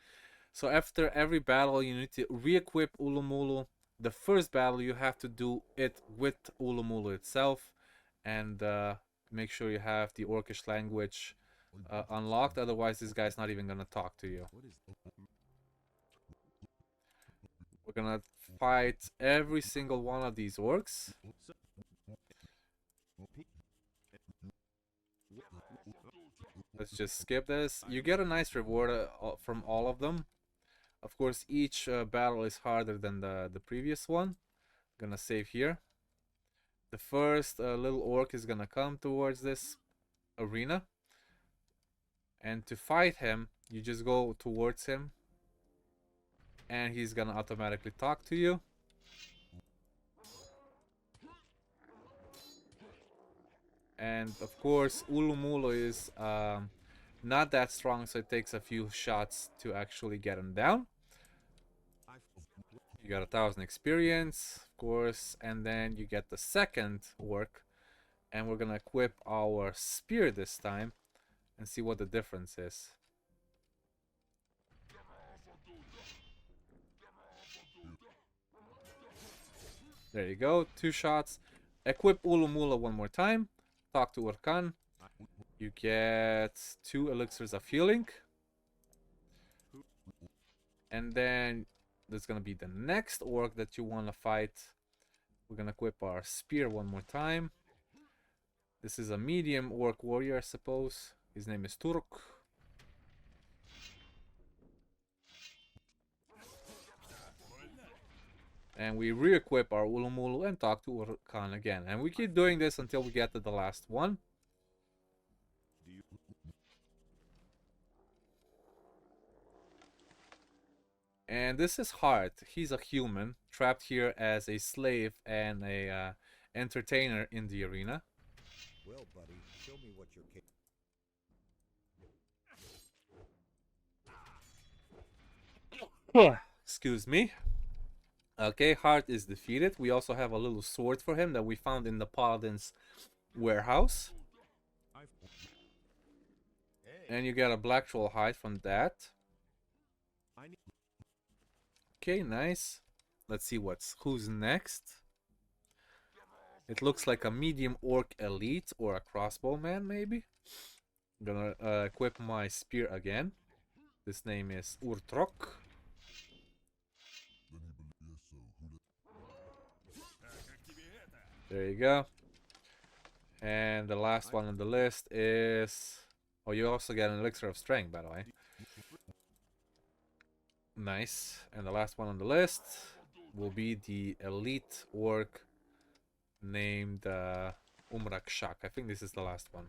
So after every battle, you need to re-equip Ulu Mulu. The first battle, you have to do it with Ulu Mulu itself. And make sure you have the Orcish language unlocked, otherwise this guy's not even gonna talk to you. We're gonna fight every single one of these orcs. Let's just skip this. You get a nice reward from all of them. Of course, each battle is harder than the previous one. Gonna save here. The first little orc is gonna come towards this arena. And to fight him, you just go towards him. And he's gonna automatically talk to you. And of course, Ulu Mulu is not that strong, so it takes a few shots to actually get him down. You got 1,000 experience, of course, and then you get the second orc. And we're gonna equip our spear this time and see what the difference is. There you go, 2 shots. Equip Ulu Mulu one more time. Talk to Urkan. You get 2 elixirs of healing. And then there's gonna be the next orc that you wanna fight. We're gonna equip our spear one more time. This is a medium orc warrior, I suppose. His name is Turk. And we re-equip our Ulu Mulu and talk to Urkan again. And we keep doing this until we get to the last one. And this is hard. He's a human, trapped here as a slave and a entertainer in the arena. Well, buddy, show me what you're capable. Excuse me. Okay, Hart is defeated. We also have a little sword for him that we found in the Paladin's warehouse. And you get a black troll hide from that. Okay, nice. Let's see who's next. It looks like a medium orc elite or a crossbowman, maybe. I'm gonna equip my spear again. This name is Ur-Thrall. There you go. And the last one on the list is... Oh, you also get an elixir of strength, by the way. Nice. And the last one on the list will be the elite orc named Umrakshak. I think this is the last one.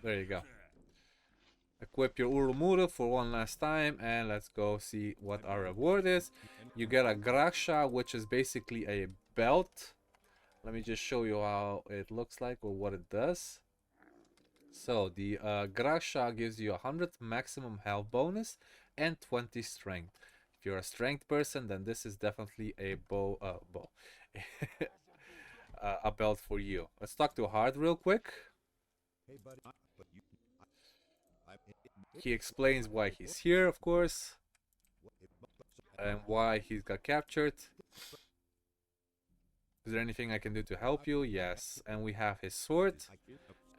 There you go. Equip your Ulu Mulu for one last time, and let's go see what our reward is. You get a Graksha, which is basically a belt. Let me just show you how it looks like or what it does. So the Graksha gives you 100 maximum health bonus and 20 strength. If you're a strength person, then this is definitely a a belt for you. Let's talk to Hard real quick. Hey, buddy. He explains why he's here, of course, and why he got captured. Is there anything I can do to help you? Yes. And we have his sword,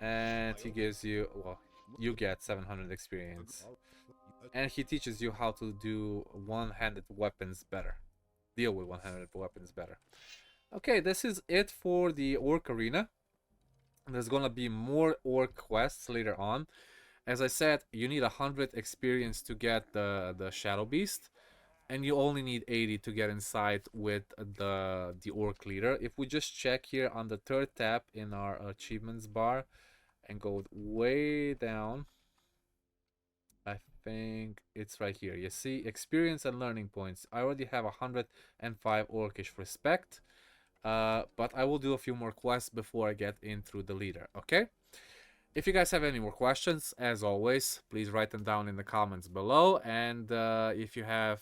and he gives you, well, you get 700 experience. And he teaches you how to do one-handed weapons better. Deal with one-handed weapons better. Okay, this is it for the Orc Arena. There's gonna be more Orc quests later on. As I said, you need 100 experience to get the Shadow Beast, and you only need 80 to get inside with the Orc Leader. If we just check here on the third tab in our achievements bar and go way down, I think it's right here. You see experience and learning points. I already have 105 Orcish respect, but I will do a few more quests before I get in through the leader. Okay. If you guys have any more questions, as always, please write them down in the comments below. And if you have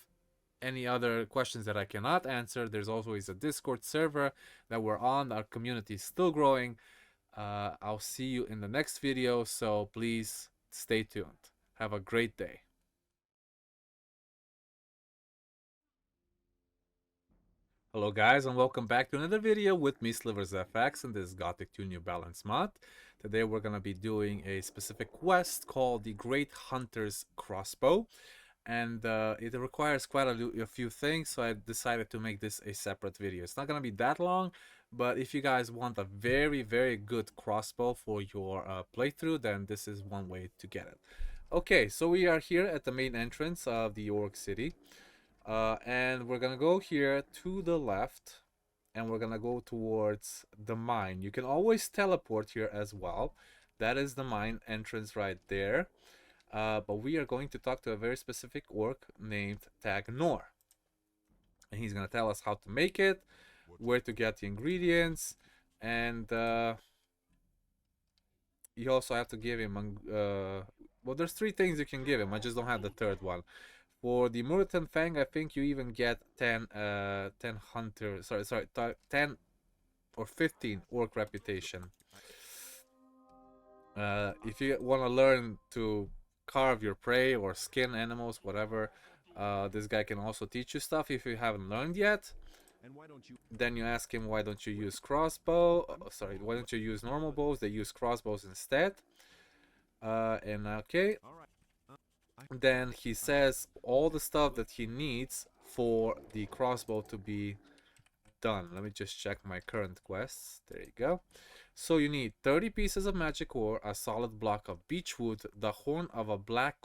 any other questions that I cannot answer, there's always a Discord server that we're on. Our community is still growing. I'll see you in the next video, so please stay tuned. Have a great day. Hello guys, and welcome back to another video with me, SliversFX, and this Gothic 2 New Balance mod. Today we're going to be doing a specific quest called the Great Hunter's Crossbow, and it requires quite a few things, so I decided to make this a separate video. It's not going to be that long, but if you guys want a very, very good crossbow for your playthrough, then this is one way to get it. Okay, so we are here at the main entrance of the Orc City. And we're gonna go here to the left, and we're gonna go towards the mine. You can always teleport here as well. That is the mine entrance right there. But we are going to talk to a very specific orc named Tagnor, and he's gonna tell us how to make it, where to get the ingredients, and you also have to give him well, there's 3 things you can give him. I just don't have the third one. For the Muritan Fang, I think you even get 10 hunter, 10 or 15 orc reputation. If you want to learn to carve your prey or skin animals, whatever, this guy can also teach you stuff if you haven't learned yet. Then you ask him, why don't you use crossbow? Why don't you use normal bows? They use crossbows instead. And okay. Then he says all the stuff that he needs for the crossbow to be done. Let me just check my current quests. There you go. So you need 30 pieces of magic ore, a solid block of beechwood, the horn of a black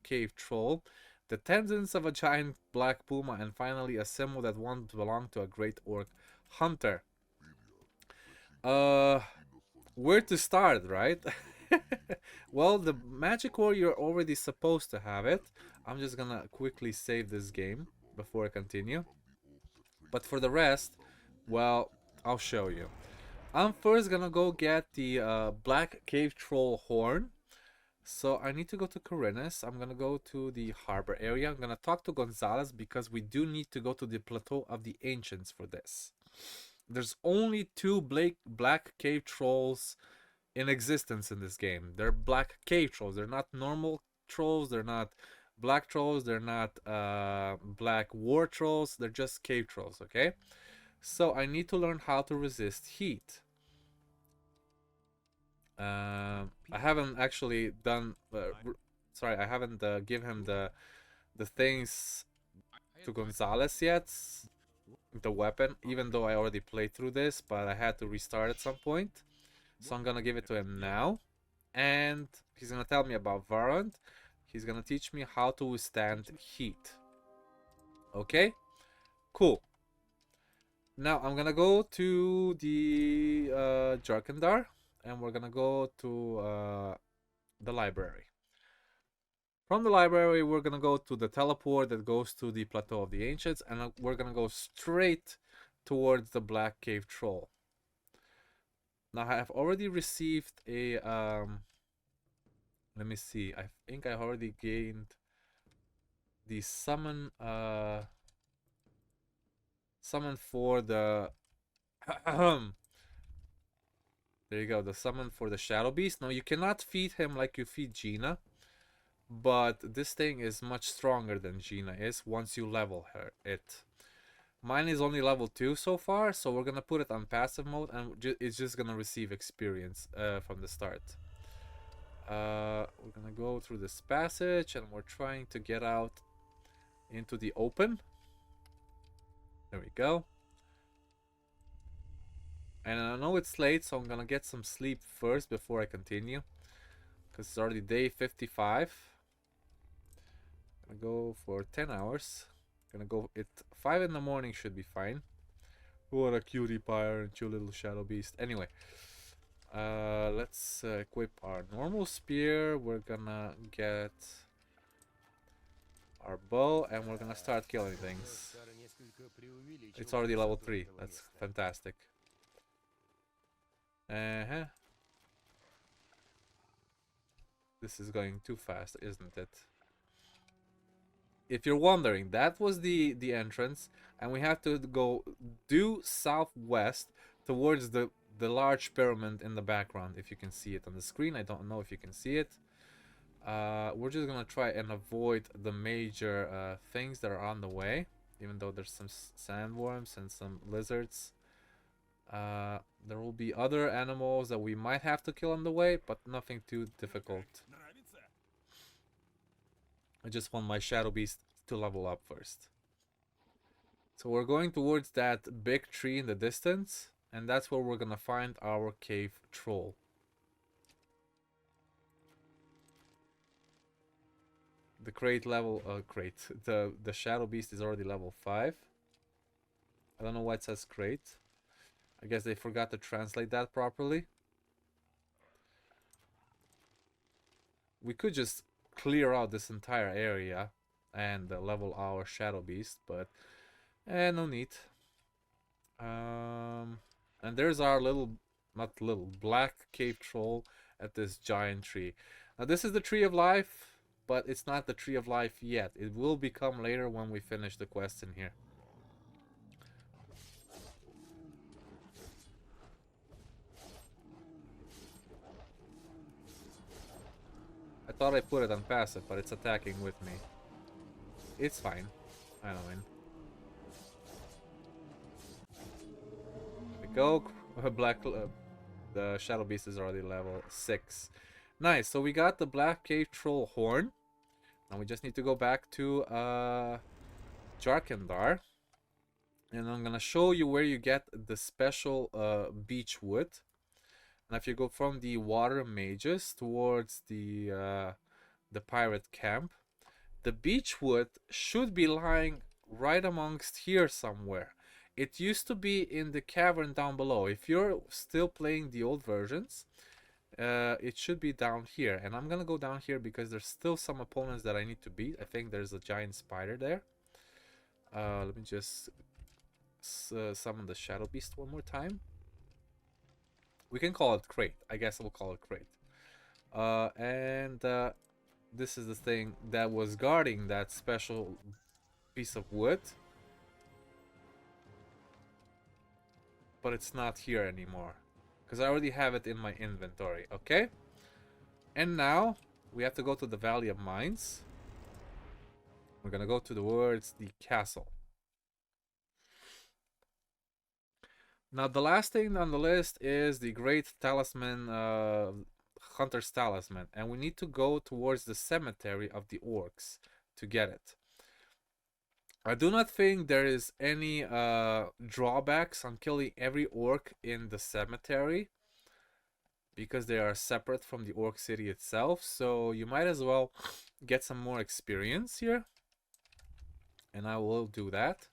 cave troll, the tendons of a giant black puma, and finally a symbol that once belonged to a great orc hunter. Where to start, right? Well, the magic ore, you're already supposed to have it. I'm just gonna quickly save this game before I continue. But for the rest, well, I'll show you. I'm first gonna go get the black cave troll horn. So I need to go to Khorinis. I'm gonna go to the harbor area. I'm gonna talk to Gonzalez because we do need to go to the plateau of the ancients for this. There's only 2 black cave trolls in existence in this game. They're black cave trolls. They're not normal trolls. They're not black trolls. They're not black war trolls. They're just cave trolls. Okay, so I need to learn how to resist heat. I haven't actually done I haven't give him the things to Gonzalez yet, the weapon, even though I already played through this, but I had to restart at some point. So I'm gonna give it to him now, and he's gonna tell me about Varant. He's gonna teach me how to withstand heat. Okay, cool. Now I'm gonna go to the Jharkendar, and we're gonna go to the library. From the library, we're gonna go to the teleport that goes to the Plateau of the Ancients, and we're gonna go straight towards the Black Cave Troll. Now I have already received a let me see. I think I already gained the summon for the there you go, the summon for the Shadow Beast. Now you cannot feed him like you feed Gina, but this thing is much stronger than Gina is once you level it. Mine is only level 2 so far, so we're gonna put it on passive mode, and it's just gonna receive experience from the start. We're gonna go through this passage, and we're trying to get out into the open. There we go. And I know it's late, so I'm gonna get some sleep first before I continue, because it's already day 55. Gonna go for 10 hours. Gonna go at 5 in the morning, should be fine. What a cutie pie, aren't you, little shadow beast? Anyway, let's equip our normal spear. We're gonna get our bow, and we're gonna start killing things. It's already level 3. That's fantastic. This is going too fast, isn't it? If you're wondering, that was the entrance, and we have to go due southwest towards the large pyramid in the background. If you can see it on the screen, I don't know if you can see it. We're just gonna try and avoid the major things that are on the way, even though there's some sandworms and some lizards. There will be other animals that we might have to kill on the way, but nothing too difficult. I just want my shadow beast to level up first. So we're going towards that big tree in the distance, and that's where we're gonna find our cave troll. The the shadow beast is already level 5. I don't know why it says crate. I guess they forgot to translate that properly. We could just clear out this entire area and level our shadow beast, but no need. And there's our black cave troll at this giant tree. Now this is the tree of life, but it's not the tree of life yet. It will become later when we finish the quest in here. I thought I put it on passive, but it's attacking with me. It's fine. I don't win. There we go. The shadow beast is already level 6. Nice. So we got the black cave troll horn. Now we just need to go back to Jharkendar, and I'm gonna show you where you get the special beech wood. Now if you go from the Water Mages towards the pirate camp, the beech wood should be lying right amongst here somewhere. It used to be in the cavern down below. If you're still playing the old versions, it should be down here. And I'm gonna go down here because there's still some opponents that I need to beat. I think there's a giant spider there. Let me just summon the shadow beast one more time. We can call it crate. I guess we'll call it crate. This is the thing that was guarding that special piece of wood. But it's not here anymore, because I already have it in my inventory. Okay? And now we have to go to the Valley of Mines. We're gonna go towards the castle. Now the last thing on the list is the Great Talisman, Hunter's Talisman, and we need to go towards the cemetery of the orcs to get it. I do not think there is any drawbacks on killing every orc in the cemetery, because they are separate from the orc city itself, so you might as well get some more experience here, and I will do that.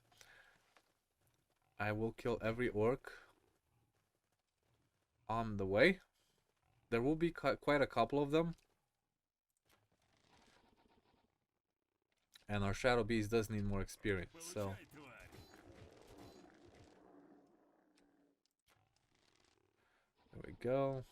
I will kill every orc on the way. There will be quite a couple of them. And our Shadow Beast does need more experience, so... There we go.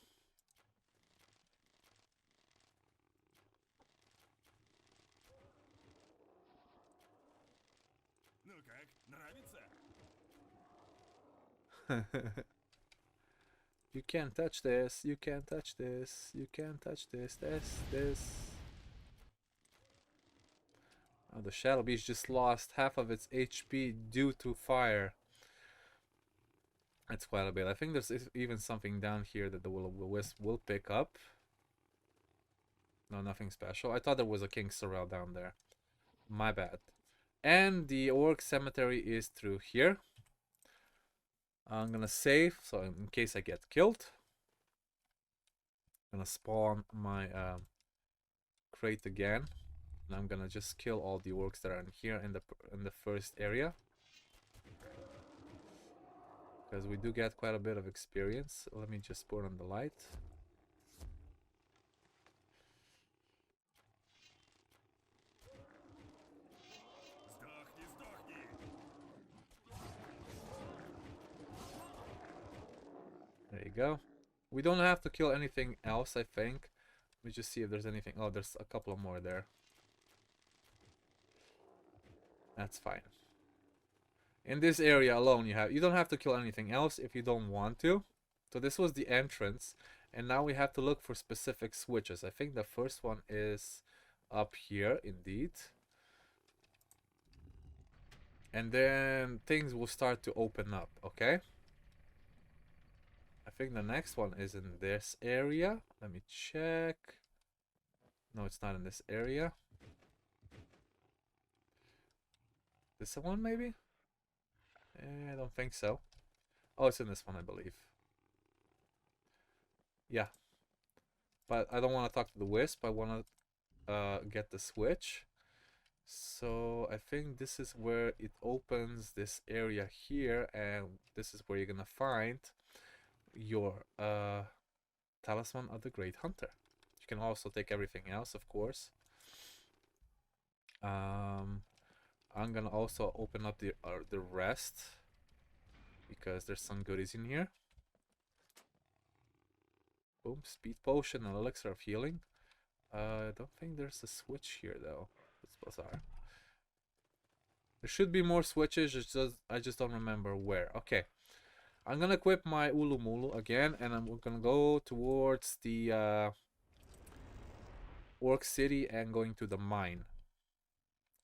You can't touch this, you can't touch this, you can't touch this, this. Oh, the Shadow Beast just lost half of its HP due to fire. That's quite a bit. I think there's even something down here that the Will O The Wisp will pick up. No, nothing special. I thought there was a King Sorrel down there. My bad. And the Orc Cemetery is through here. I'm gonna save, so in case I get killed. I'm gonna spawn my crate again. And I'm gonna just kill all the orcs that are in here in the first area. Because we do get quite a bit of experience. Let me just put on the light. There you go. We don't have to kill anything else, I think. Let me just see if there's anything. Oh, there's a couple more there. That's fine. In this area alone, you don't have to kill anything else if you don't want to. So this was the entrance, and now we have to look for specific switches. I think the first one is up here, indeed. And then things will start to open up, okay? I think the next one is in this area. Let me check. No, it's not in this area. This one, maybe? I don't think so. Oh, it's in this one, I believe. Yeah. But I don't want to talk to the Wisp. I want to get the switch. So I think this is where it opens this area here. And this is where you're going to find your Talisman of the Great Hunter. You can also take everything else, of course. I'm gonna also open up the rest because there's some goodies in here. Boom, speed potion and elixir of healing. I don't think there's a switch here though. It's bizarre. There should be more switches. I just don't remember where. Okay, I'm gonna equip my Ulu Mulu again, and I'm gonna go towards the Orc City and going to the mine.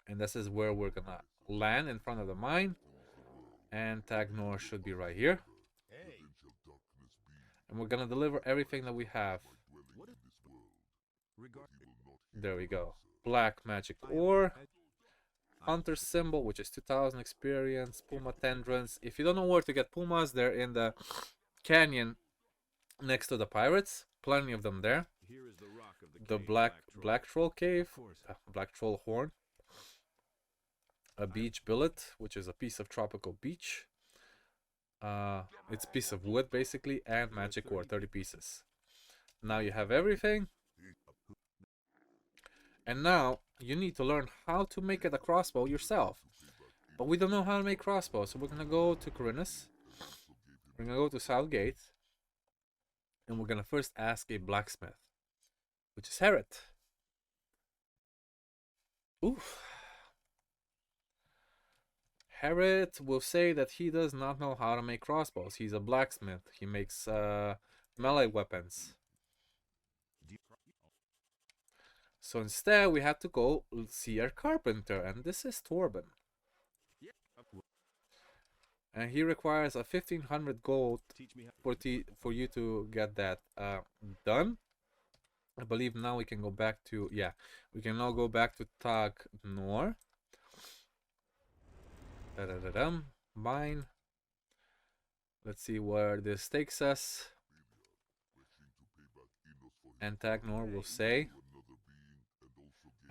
And this is where we're gonna land, in front of the mine. And Tagnor should be right here. And we're gonna deliver everything that we have. There we go. Black magic ore. Hunter symbol, which is 2000 experience. Puma tendrils. If you don't know where to get pumas, they're in the canyon next to the pirates. Plenty of them there. The black troll cave. Black troll horn. A beach billet, which is a piece of tropical beach. It's a piece of wood basically, and magic ore, 30 pieces. Now you have everything. And now you need to learn how to make it a crossbow yourself. But we don't know how to make crossbows, so we're gonna go to Khorinis. We're gonna go to Southgate. And we're gonna first ask a blacksmith, which is Herod. Oof. Herod will say that he does not know how to make crossbows. He's a blacksmith. He makes melee weapons. So instead, we have to go see our carpenter, and this is Torben. And he requires a 1500 gold for you to get that done. I believe now we can go back to, yeah, we can now go back to Tagnor. Mine. Let's see where this takes us. And Tagnor will say,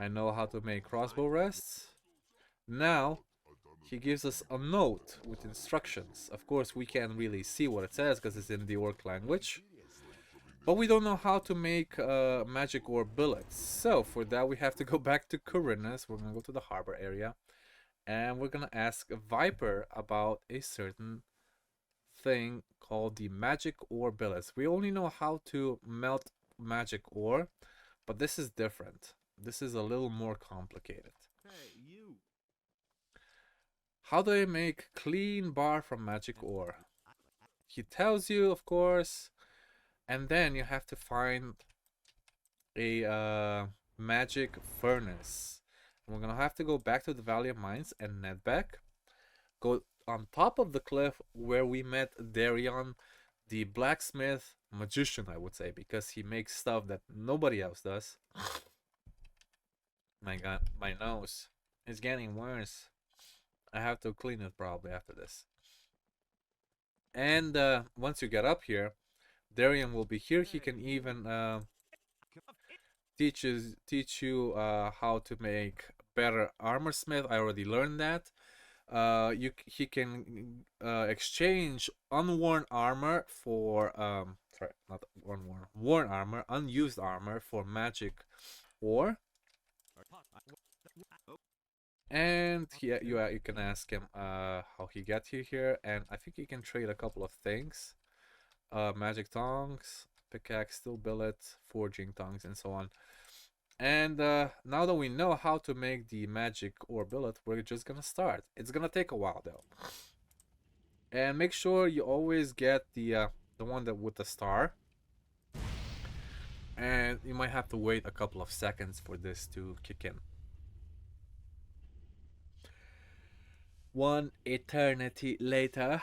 I know how to make crossbow rests. Now, he gives us a note with instructions. Of course, we can't really see what it says because it's in the orc language. But we don't know how to make magic or billets. So, for that, we have to go back to Khorinis. We're going to go to the harbor area. And we're going to ask Viper about a certain thing called the magic ore billets. We only know how to melt magic ore, but this is different. This is a little more complicated. Hey, you. How do I make clean bar from magic ore? He tells you, of course, and then you have to find a magic furnace. We're gonna have to go back to the Valley of Mines and net back. Go on top of the cliff where we met Darion, the blacksmith magician, I would say, because he makes stuff that nobody else does. My god, my nose is getting worse. I have to clean it probably after this. And once you get up here, Darion will be here. He can even teach you how to make better armor smith. I already learned that. He can exchange unworn armor for sorry, not unworn, worn armor, unused armor for magic ore. And you can ask him how he got here, and I think he can trade a couple of things. Magic tongs, pickaxe, steel billet, forging tongs, and so on. And now that we know how to make the magic ore billet, we're just gonna start. It's gonna take a while though. And make sure you always get the one that with the star. And you might have to wait a couple of seconds for this to kick in. One eternity later,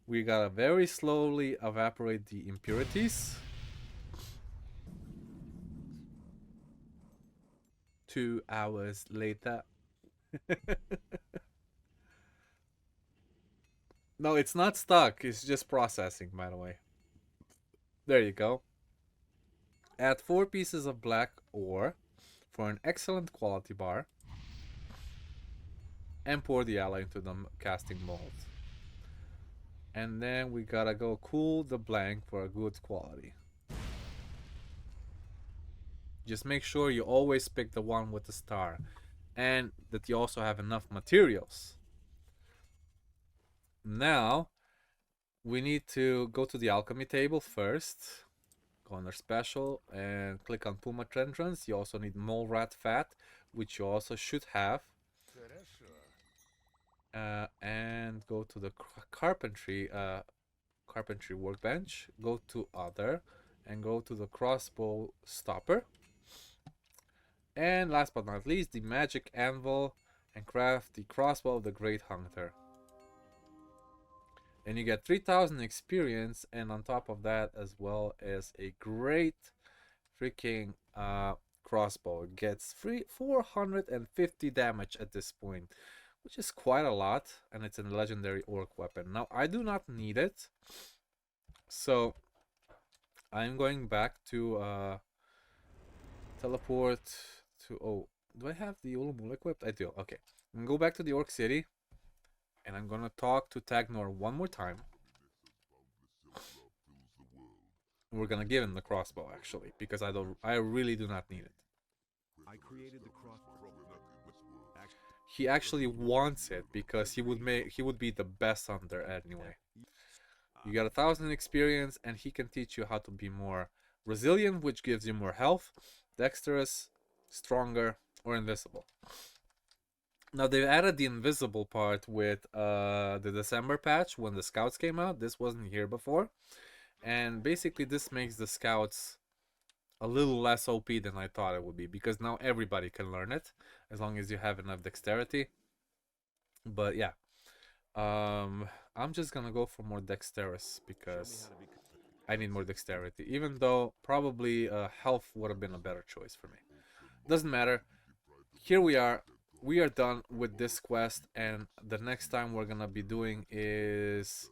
we gotta very slowly evaporate the impurities. 2 hours later. No, it's not stuck. It's just processing, by the way. There you go. Add 4 pieces of black ore for an excellent quality bar. And pour the alloy into the casting mold. And then we gotta go cool the blank for a good quality. Just make sure you always pick the one with the star. And that you also have enough materials. Now, we need to go to the alchemy table first. Go under special and click on Puma Trenchants. You also need mole rat fat, which you also should have. And go to the carpentry workbench. Go to other and go to the crossbow stopper. And last but not least, the magic anvil, and craft the crossbow of the great hunter. And you get 3000 experience, and on top of that as well as a great freaking crossbow. It gets 450 damage at this point, which is quite a lot, and it's a legendary orc weapon. Now I do not need it, so I'm going back to teleport to, oh, do I have the Ulu Mulu equipped? I do. Okay, I'm gonna go back to the Orc City, and I'm gonna talk to Tagnor one more time. We're gonna give him the crossbow actually, because I really do not need it. I created the crossbow. He actually wants it because he would be the best hunter anyway. You got 1000 experience, and he can teach you how to be more resilient, which gives you more health, dexterous, stronger, or invisible. Now they've added the invisible part with the December patch when the scouts came out. This wasn't here before, and basically this makes the scouts a little less OP than I thought it would be, because now everybody can learn it as long as you have enough dexterity. But yeah, I'm just gonna go for more dexterous because I need more dexterity, even though probably health would have been a better choice for me. Doesn't matter. Here we are done with this quest, and the next time we're gonna be doing is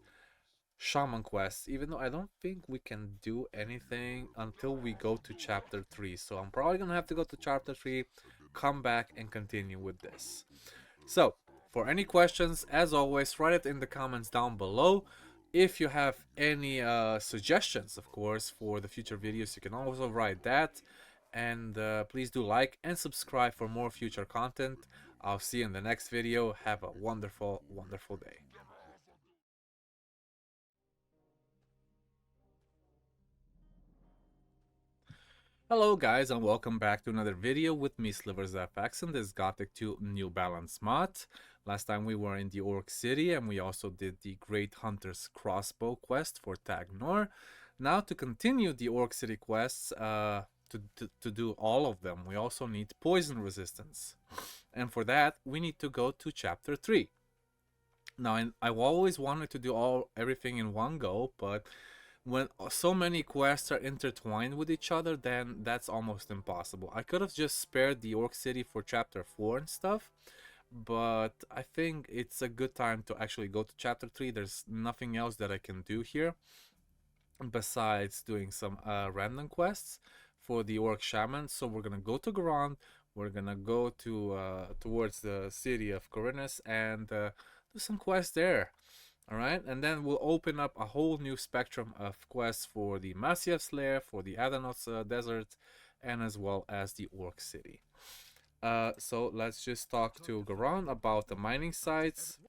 shaman quests, even though I don't think we can do anything until we go to chapter 3. So I'm probably gonna have to go to chapter 3, come back and continue with this. So for any questions, as always, write it in the comments down below. If you have any suggestions, of course, for the future videos, you can also write that. And please do like and subscribe for more future content. I'll see you in the next video. Have a wonderful, wonderful day. Hello guys, and welcome back to another video with me, SliversFX, and this Gothic 2 New Balance mod. Last time we were in the Orc City, and we also did the Great Hunter's Crossbow quest for Tag Nor. Now to continue the Orc City quests, to do all of them, we also need poison resistance. And for that, we need to go to chapter 3. Now, I've always wanted to do everything in one go, but when so many quests are intertwined with each other, then that's almost impossible. I could have just spared the Orc City for chapter 4 and stuff, but I think it's a good time to actually go to chapter 3. There's nothing else that I can do here besides doing some random quests for the Orc Shaman. So we're gonna go to Garand, we're gonna go to towards the city of Khorinis and do some quests there. Alright, and then we'll open up a whole new spectrum of quests for the Masyev's Lair, for the Adanos Desert, and as well as the Orc City. So let's just talk to Garand about the mining sites.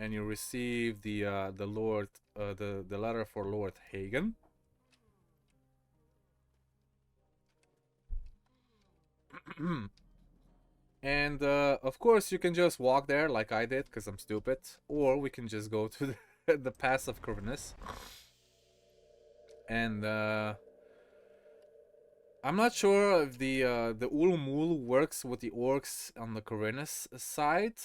And you receive the letter for Lord Hagen. And of course you can just walk there like I did because I'm stupid, or we can just go to the pass of Khorinis. And I'm not sure if the Ulu Mulu works with the orcs on the Khorinis side,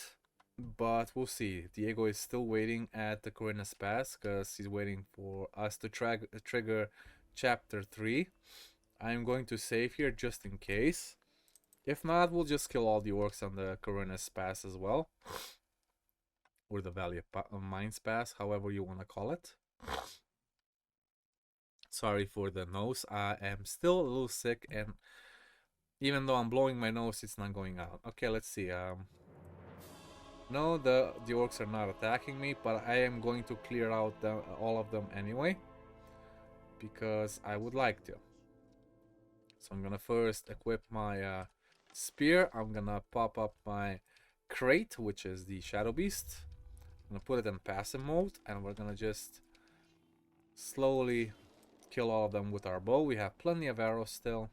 but we'll see. Diego is still waiting at the Khorinis pass because he's waiting for us to trigger chapter 3. I'm going to save here just in case. If not, we'll just kill all the orcs on the Khorinis pass as well. Or the Valley of Mines pass, however you want to call it. Sorry for the nose. I am still a little sick, and even though I'm blowing my nose, it's not going out. Okay, let's see. No, the orcs are not attacking me, but I am going to clear out all of them anyway. Because I would like to. So I'm gonna first equip my spear. I'm gonna pop up my crate, which is the Shadow Beast. I'm gonna put it in passive mode, and we're gonna just slowly kill all of them with our bow. We have plenty of arrows still.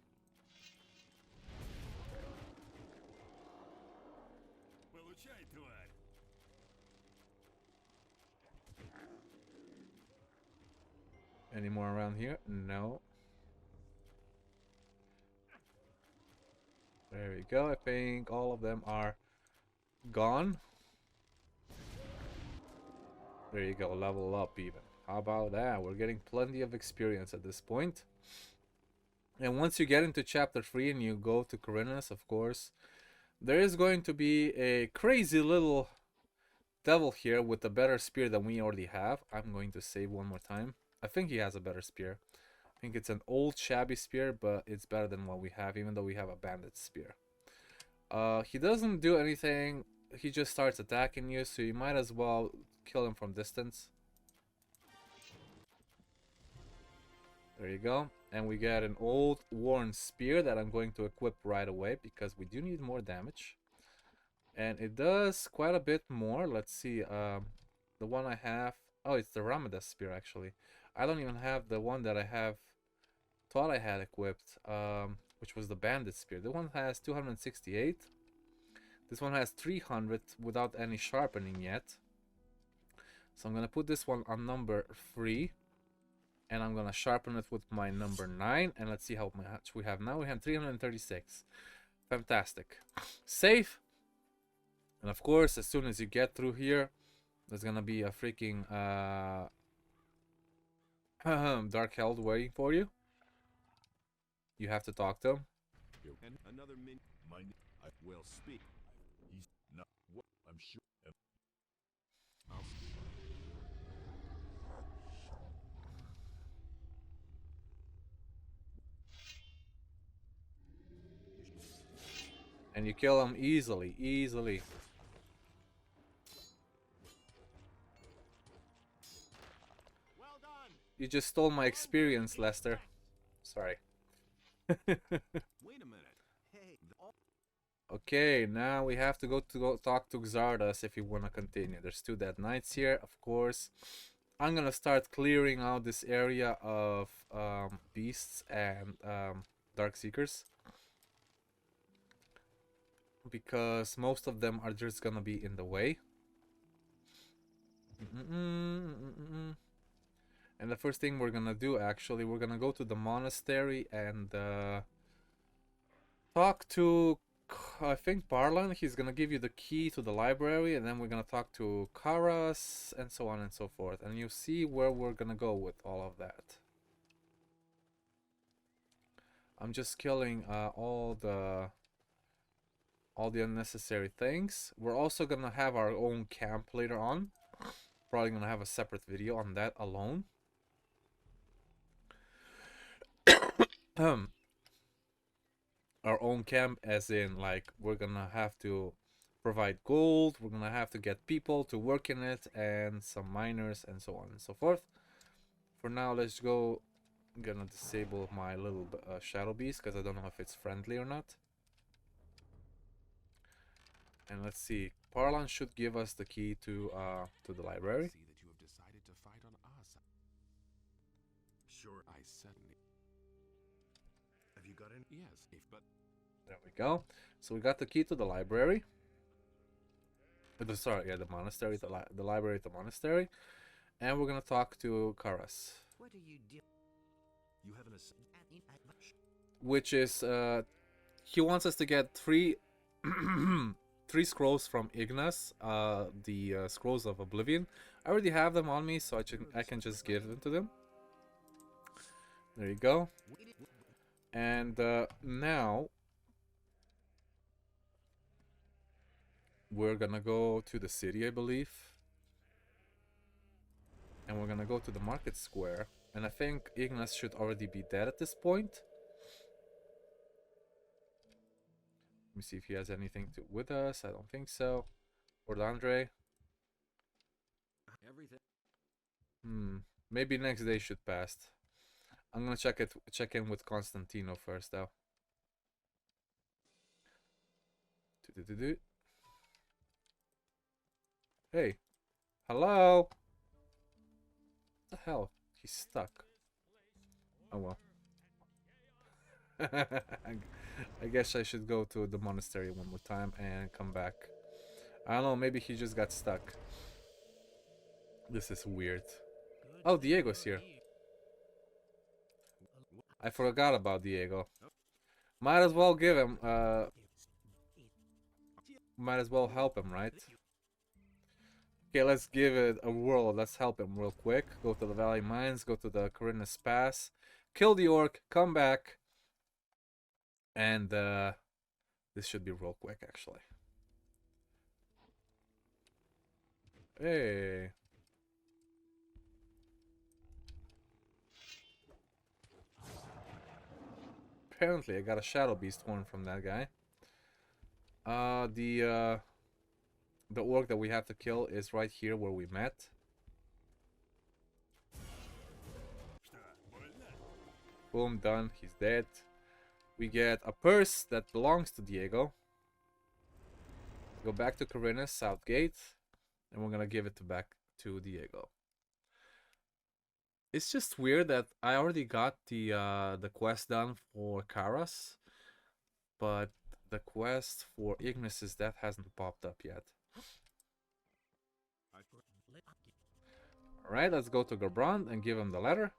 Any more around here? No. There we go. I think all of them are gone. There you go. Level up even. How about that? We're getting plenty of experience at this point. And once you get into chapter 3 and you go to Khorinis, of course, there is going to be a crazy little devil here with a better spear than we already have. I'm going to save one more time. I think he has a better spear. I think it's an old shabby spear, but it's better than what we have, even though we have a bandit spear. He doesn't do anything. He just starts attacking you, so you might as well kill him from distance. There you go. And we get an old worn spear that I'm going to equip right away because we do need more damage. And it does quite a bit more. Let's see. The one I have... Oh, it's the Ramadas spear, actually. I don't even have the one that I thought I had equipped, which was the bandit spear. The one has 268. This one has 300 without any sharpening yet. So I'm gonna put this one on number 3, and I'm gonna sharpen it with my number 9, and let's see how much we have now. We have 336. Fantastic. Save. And of course, as soon as you get through here, there's gonna be a freaking Dark Held waiting for you. You have to talk to him. And another I will speak. He's not what I'm sure. And you kill him easily, easily. You just stole my experience, Lester. Sorry. Wait a minute. Hey. Okay, now we have to go talk to Xardas if you want to continue. There's 2 dead knights here, of course. I'm gonna start clearing out this area of beasts and dark seekers, because most of them are just gonna be in the way. And the first thing we're gonna do, actually, we're gonna go to the monastery and talk to, I think, Parlan. He's gonna give you the key to the library, and then we're gonna talk to Karas, and so on and so forth. And you see where we're gonna go with all of that. I'm just killing all the unnecessary things. We're also gonna have our own camp later on. Probably gonna have a separate video on that alone. Our own camp, as in, like, we're gonna have to provide gold, we're gonna have to get people to work in it, and some miners, and so on and so forth. For now, let's go. I'm gonna disable my little shadow beast, because I don't know if it's friendly or not. And let's see, Parlan should give us the key to the library. See that you have decided to fight on our side. Sure, I certainly. Have you got any? Yes, but there we go. So we got the key to the library. Sorry, yeah, the monastery, the library, the monastery, and we're gonna talk to Karas. What do you do? You haven't which is he wants us to get 3 3 scrolls from Ignas, the scrolls of Oblivion. I already have them on me, so I can just give them to them. There you go. And now we're gonna go to the city, I believe, and we're gonna go to the market square. And I think Ignas should already be dead at this point. Let me see if he has anything with us. I don't think so. Or Andre. Everything. Maybe next day should pass. I'm gonna check in with Constantino first, though. Hey, hello. What the hell? He's stuck. Oh well. I guess I should go to the monastery one more time and come back. I don't know, maybe he just got stuck. This is weird. Oh, Diego's here. I forgot about Diego. Might as well give him, might as well help him, right? Okay, let's give it a whirl. Let's help him real quick. Go to the Valley Mines, go to the Khorinis Pass, kill the orc, come back. And this should be real quick, actually. Hey. Apparently I got a Shadow Beast horn from that guy. The orc that we have to kill is right here where we met. Boom, done. He's dead. We get a purse that belongs to Diego. Go back to Khorinis, South Gate, and we're gonna give it back to Diego. It's just weird that I already got the quest done for Karas, but the quest for Ignis's death hasn't popped up yet. Alright, let's go to Gerbrand and give him the letter.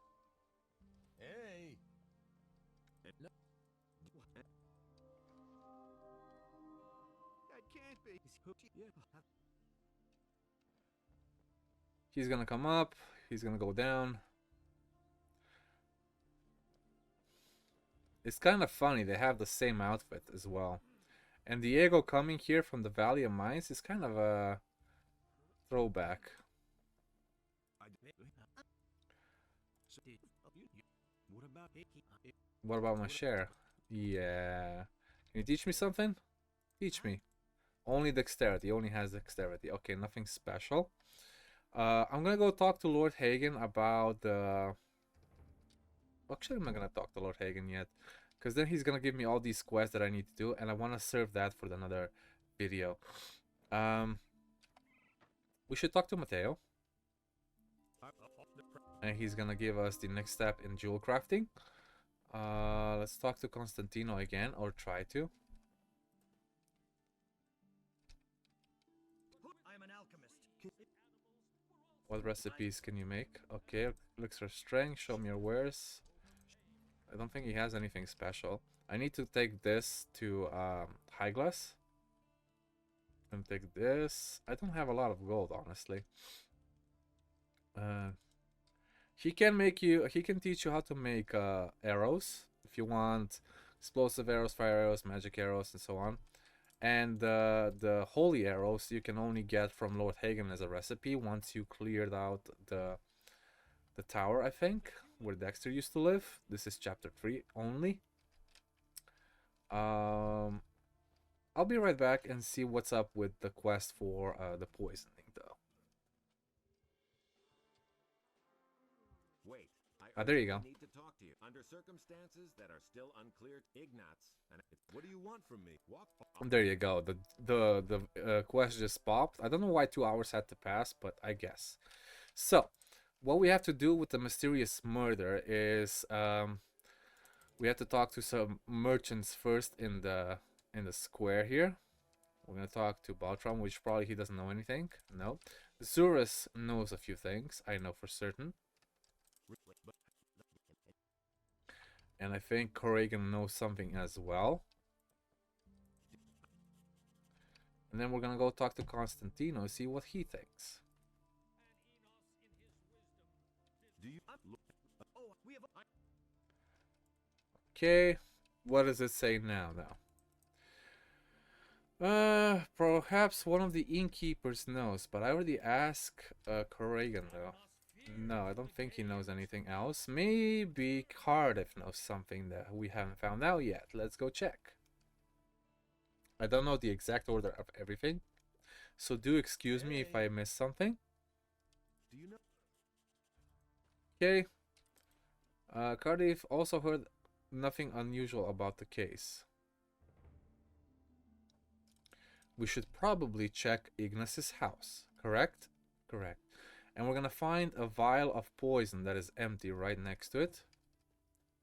Hey. That can't be. He's gonna come up, he's gonna go down. It's kind of funny, they have the same outfit as well. And Diego coming here from the Valley of Mines is kind of a throwback. What about my share? Yeah. Can you teach me something? Teach me. Only dexterity. Only has dexterity. Okay, nothing special. I'm gonna go talk to Lord Hagen about the... Actually, I'm not gonna talk to Lord Hagen yet, because then he's gonna give me all these quests that I need to do, and I want to serve that for another video. We should talk to Matteo, and he's gonna give us the next step in jewel crafting. Let's talk to Constantino again, or try to. I'm an alchemist. What recipes can you make? Okay, elixir strength, show me your wares. I don't think he has anything special. I need to take this to High Glass. And take this. I don't have a lot of gold, honestly. He can teach you how to make arrows if you want. Explosive arrows, fire arrows, magic arrows, and so on. And the holy arrows you can only get from Lord Hagen as a recipe once you cleared out the tower, I think, where Dexter used to live. This is chapter 3 only. I'll be right back and see what's up with the quest for the poisoning, though. Wait, There you go. need to talk to you under circumstances that are still unclear. Ignatz, and what do you want from me? Walk. There you go. The quest just popped. I don't know why 2 hours had to pass, but I guess. So, what we have to do with the mysterious murder is we have to talk to some merchants first in the square here. We're gonna talk to Baltram, which probably he doesn't know anything. No. Zurus knows a few things, I know for certain. And I think Corrigan knows something as well. And then we're gonna go talk to Constantino, see what he thinks. Okay, what does it say now perhaps one of the innkeepers knows, but I already asked Corrigan though. No, I don't think he knows anything else. Maybe Cardiff knows something that we haven't found out yet. Let's go check. I don't know the exact order of everything, so do excuse me if I miss something. Do you know? Okay. Cardiff also heard nothing unusual about the case. We should probably check Ignace's house, correct? Correct. And we're gonna find a vial of poison that is empty right next to it.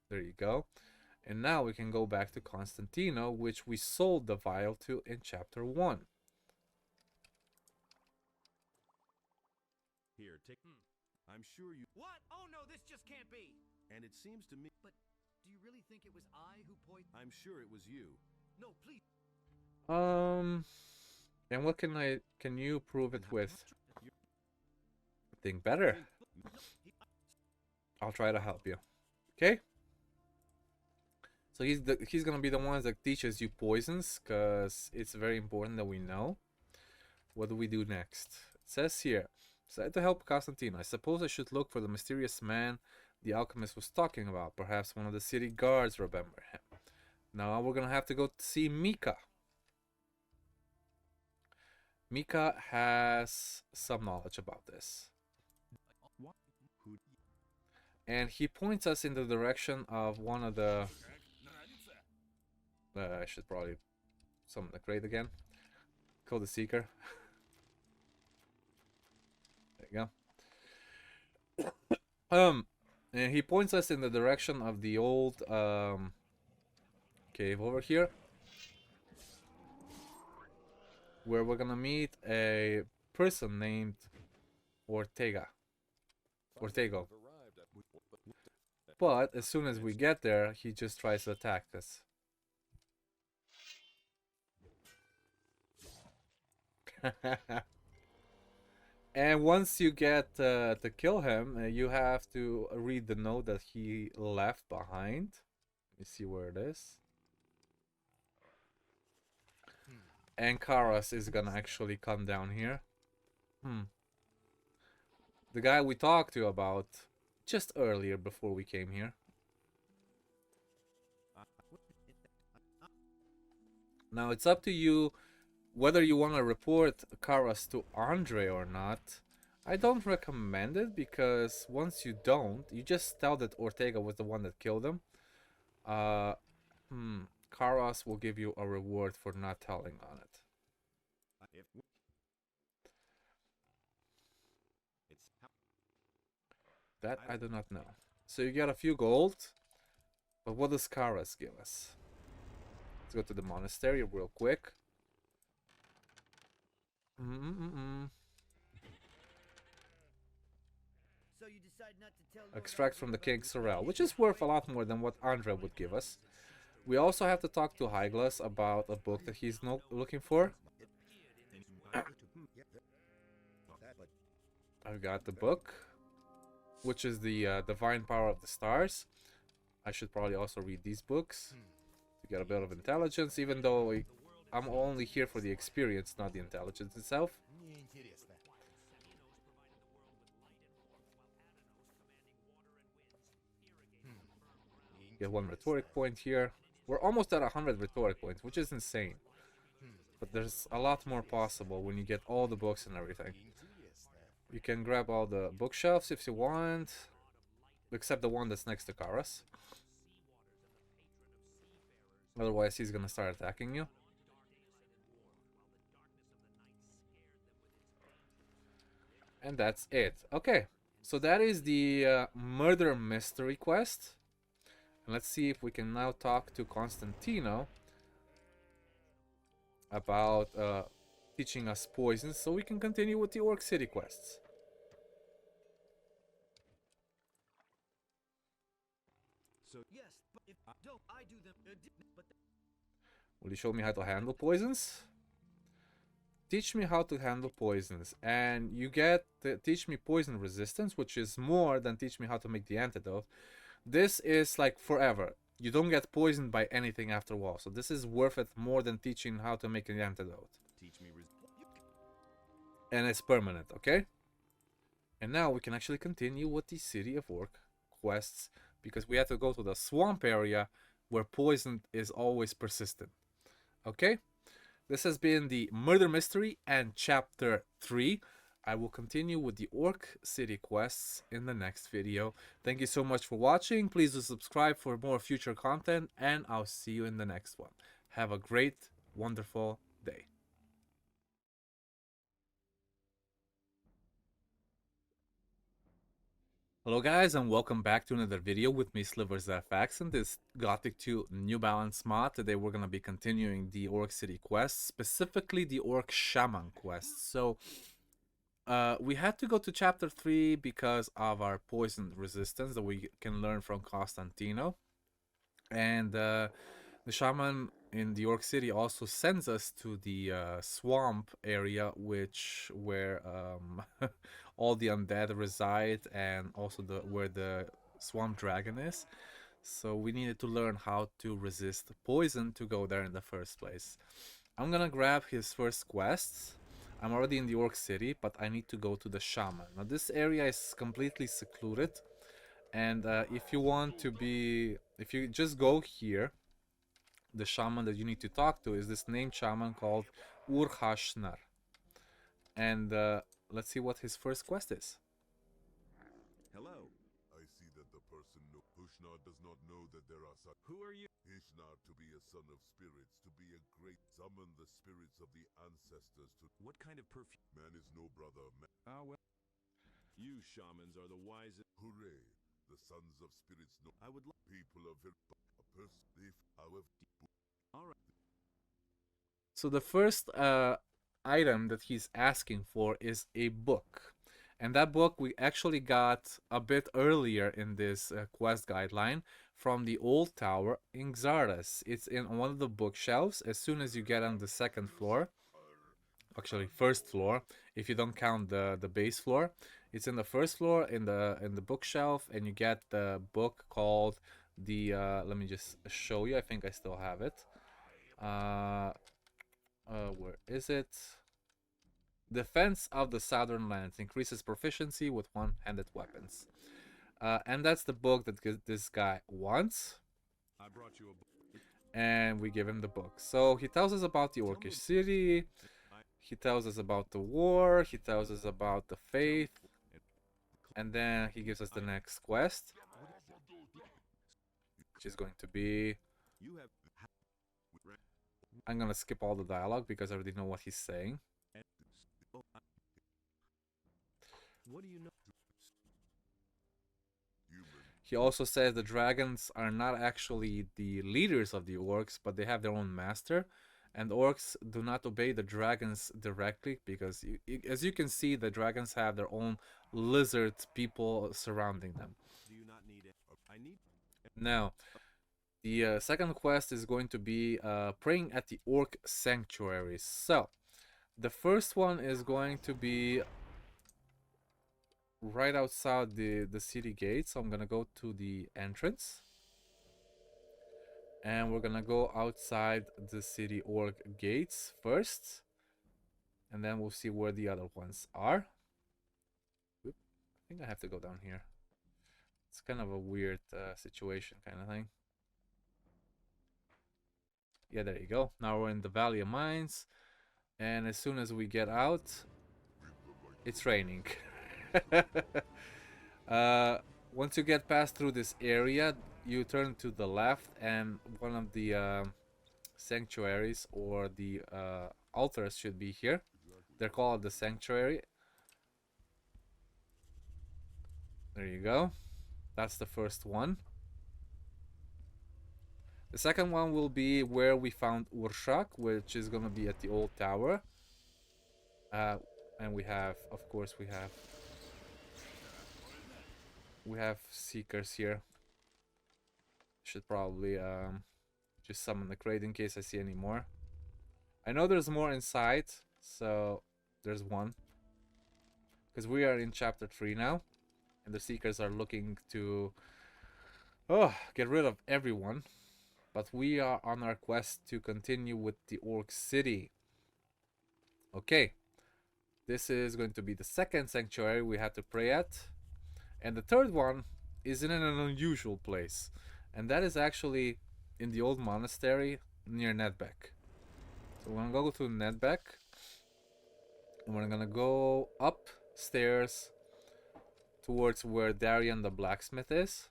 There you go. And now we can go back to Constantino, which we sold the vial to in chapter 1. Here, take. I'm sure you. What? Oh no, this just can't be. And it seems to me. But do you really think it was I who poisoned? I'm sure it was you. No, please. And what can you prove it with? Think better. I'll try to help you. Okay? So he's gonna be the one that teaches you poisons, because it's very important that we know. What do we do next? It says here, said to help Constantino. I suppose I should look for the mysterious man the alchemist was talking about. Perhaps one of the city guards remember him. Now we're gonna have to go see Mika. Mika has some knowledge about this. And he points us in the direction of one of the... I should probably summon the crate again. Call the Seeker. There you go. And he points us in the direction of the old cave over here, where we're gonna meet a person named Ortego. But as soon as we get there, he just tries to attack us. And once you get to kill him, you have to read the note that he left behind. Let me see where it is. And Karas is gonna actually come down here. The guy we talked to about just earlier before we came here. Now it's up to you whether you want to report Karas to Andre or not. I don't recommend it because once you don't, you just tell that Ortega was the one that killed him. Karas will give you a reward for not telling on it. That I do not know. So you get a few gold, but what does Karas give us? Let's go to the monastery real quick. So you decide not to tell Extract from the King Sorrel, which is worth a lot more than what Andre would give us. We also have to talk to Hyglas about a book that he's looking for. I've got the book, which is the Divine Power of the Stars. I should probably also read these books to get a bit of intelligence, even though I'm only here for the experience, not the intelligence itself. Get 1 rhetoric point here. We're almost at 100 rhetoric points, which is insane. But there's a lot more possible when you get all the books and everything. You can grab all the bookshelves if you want, except the one that's next to Karas. Otherwise, he's gonna start attacking you. And that's it. Okay, so that is the murder mystery quest. And let's see if we can now talk to Constantino about teaching us poisons, so we can continue with the Orc City quests. So yes, but if don't I do them, but Will you show me how to handle poisons? Teach me how to handle poisons, and you get the teach me poison resistance, which is more than teach me how to make the antidote. This is like forever. You don't get poisoned by anything after a while, so this is worth it more than teaching how to make an antidote. Teach me and it's permanent, okay? And now we can actually continue with the City of Orc quests, because we have to go to the swamp area where poison is always persistent. Okay? This has been the Murder Mystery and Chapter 3. I will continue with the Orc City quests in the next video. Thank you so much for watching. Please do subscribe for more future content, and I'll see you in the next one. Have a great, wonderful day. Hello guys, and welcome back to another video with me, SliversFX, and this Gothic 2 New Balance mod. Today we're going to be continuing the Orc City quest, specifically the Orc Shaman quest. So we had to go to chapter 3 because of our poison resistance that we can learn from Constantino. And the shaman in the Orc City also sends us to the swamp area, where all the undead reside, and also where the swamp dragon is. So we needed to learn how to resist poison to go there in the first place. I'm gonna grab his first quest. I'm already in the Orc City, but I need to go to the shaman. Now this area is completely secluded, and if you just go here, the shaman that you need to talk to is this named shaman called Ur-Thrall. And let's see what his first quest is. Hello. I see that the person Hushnar does not know that there are such. Who are you? Hushnar, to be a son of spirits, to be a great summon the spirits of the ancestors to. What kind of perfume? Man is no brother. Ah, well. You shamans are the wisest. Hooray! The sons of spirits know. I would like people of a person. If however. All right. So the first item that he's asking for is a book, and that book we actually got a bit earlier in this quest guideline from the old tower in Xardas. It's in one of the bookshelves as soon as you get on the second floor, actually first floor if you don't count the base floor. It's in the first floor in the bookshelf, and you get the book called the let me just show you. I think I still have it. Where is it? Defense of the Southern Lands. Increases proficiency with one-handed weapons. And that's the book that this guy wants. I brought you a book. and we give him the book. So he tells us about the Orcish city, he tells us about the war, he tells us about the faith, and then he gives us the next quest, which is going to be... I'm gonna skip all the dialogue because I already know what he's saying. What do you know? He also says the dragons are not actually the leaders of the orcs, but they have their own master. And orcs do not obey the dragons directly because, as you can see, the dragons have their own lizard people surrounding them. Do you not need it? I need. Now, the second quest is going to be praying at the orc sanctuaries. So, the first one is going to be right outside the city gate. So I'm gonna go to the entrance. And we're gonna go outside the city orc gates first. And then we'll see where the other ones are. Oop, I think I have to go down here. It's kind of a weird situation kind of thing. Yeah, there you go. Now we're in the Valley of Mines. And as soon as we get out, it's raining. Once you get past through this area, you turn to the left and one of the sanctuaries or the altars should be here. They're called the sanctuary. There you go. That's the first one. The second one will be where we found Urshak, which is gonna be at the old tower. And we have, of course, we have seekers here. Should probably just summon the crate in case I see any more. I know there's more inside, so there's one. Because we are in chapter 3 now, and the seekers are looking to get rid of everyone. But we are on our quest to continue with the Orc City. Okay, this is going to be the second sanctuary we have to pray at. And the third one is in an unusual place. And that is actually in the old monastery near Nedbeck. So we're going to go to Nedbeck. And we're going to go upstairs towards where Darian the blacksmith is.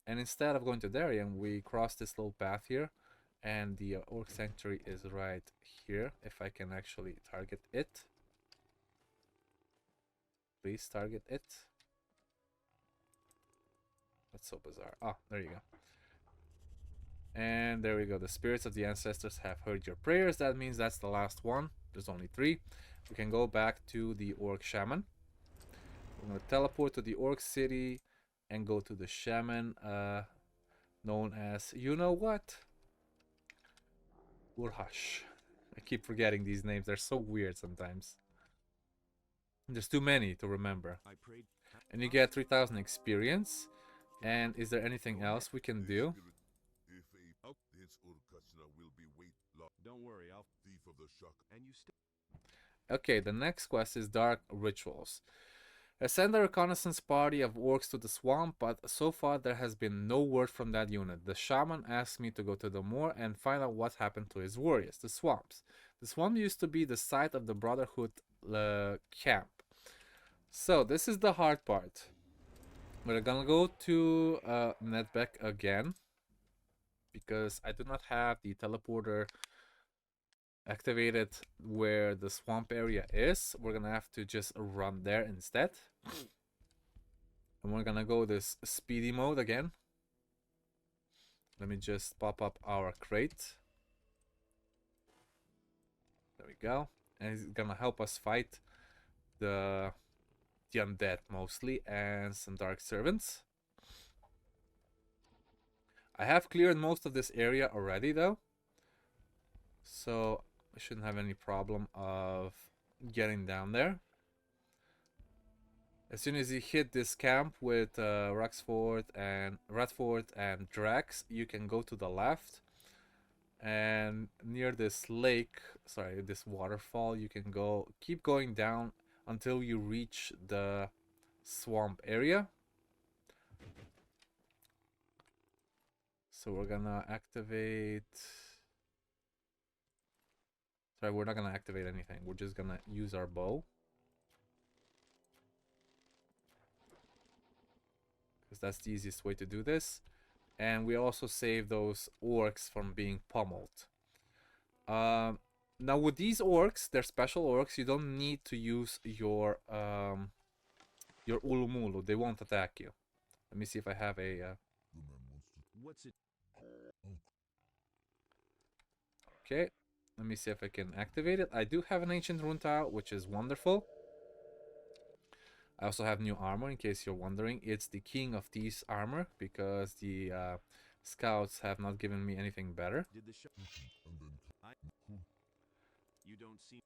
And instead of going to Darian, we cross this little path here. And the Orc Sanctuary is right here. If I can actually target it. Please target it. That's so bizarre. Ah, there you go. And there we go. The spirits of the ancestors have heard your prayers. That means that's the last one. There's only 3. We can go back to the Orc Shaman. We're going to teleport to the Orc City and go to the Shaman known as, you know what? Urhash. I keep forgetting these names. They're so weird sometimes. There's too many to remember. And you get 3000 experience. And is there anything else we can do? Don't worry, I'll thief of the shock. And you Okay, the next quest is Dark Rituals. Send a reconnaissance party of orcs to the swamp, but so far there has been no word from that unit. The shaman asked me to go to the moor and find out what happened to his warriors, the swamps. The swamp used to be the site of the Brotherhood camp. So this is the hard part. We're gonna go to Nedbeck again because I do not have the teleporter activated where the swamp area is. We're gonna have to just run there instead. And we're gonna go this speedy mode again. Let me just pop up our crate. There we go. And it's gonna help us fight the undead mostly and some dark servants. I have cleared most of this area already though, so I shouldn't have any problem of getting down there. As soon as you hit this camp with Radford and Drax, you can go to the left, and near this lake, sorry, this waterfall, you can keep going down until you reach the swamp area. So we're gonna activate... Sorry, we're not gonna activate anything. We're just gonna use our bow. Because that's the easiest way to do this. And we also save those orcs from being pummeled. Now with these orcs, they're special orcs. You don't need to use your Ulu Mulu. They won't attack you. Let me see if I have a... What's it? Okay, let me see if I can activate it. I do have an ancient rune tile, which is wonderful. I also have new armor, in case you're wondering. It's the King of Thieves armor, because the scouts have not given me anything better. Did the show? You don't see.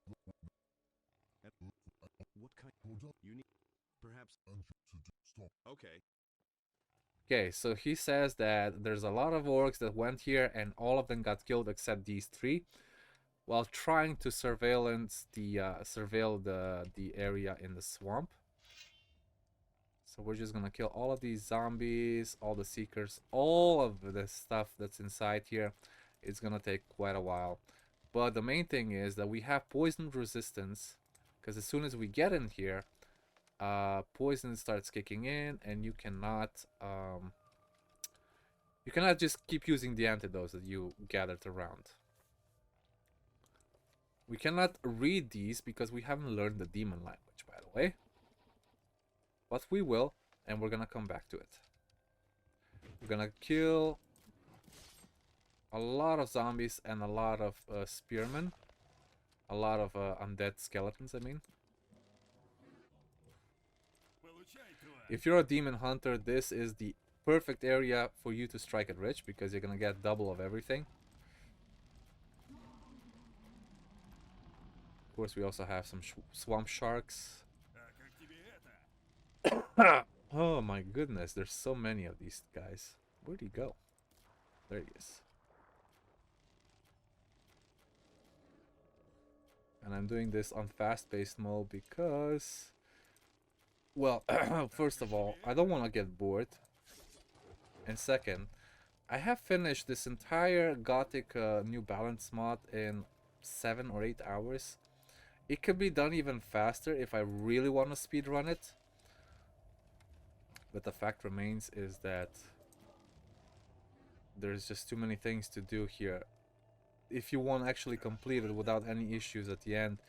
What kind? You need perhaps. Okay. Okay, so he says that there's a lot of orcs that went here and all of them got killed except these three, while trying to surveil the area in the swamp. So we're just gonna kill all of these zombies, all the seekers, all of the stuff that's inside here. It's gonna take quite a while. But the main thing is that we have poison resistance, because as soon as we get in here, poison starts kicking in, and you cannot just keep using the antidotes that you gathered around. We cannot read these because we haven't learned the demon language, by the way. But we will, and we're gonna come back to it. We're gonna kill a lot of zombies and a lot of spearmen. A lot of undead skeletons, I mean. If you're a demon hunter, this is the perfect area for you to strike it rich, because you're gonna get double of everything. Of course, we also have some swamp sharks. Oh my goodness, there's so many of these guys. Where'd he go? There he is. And I'm doing this on fast-paced mode because... Well, first of all, I don't want to get bored. And second, I have finished this entire Gothic New Balance mod in 7 or 8 hours. It could be done even faster if I really want to speedrun it. But the fact remains is that there's just too many things to do here. If you want to actually complete it without any issues at the end,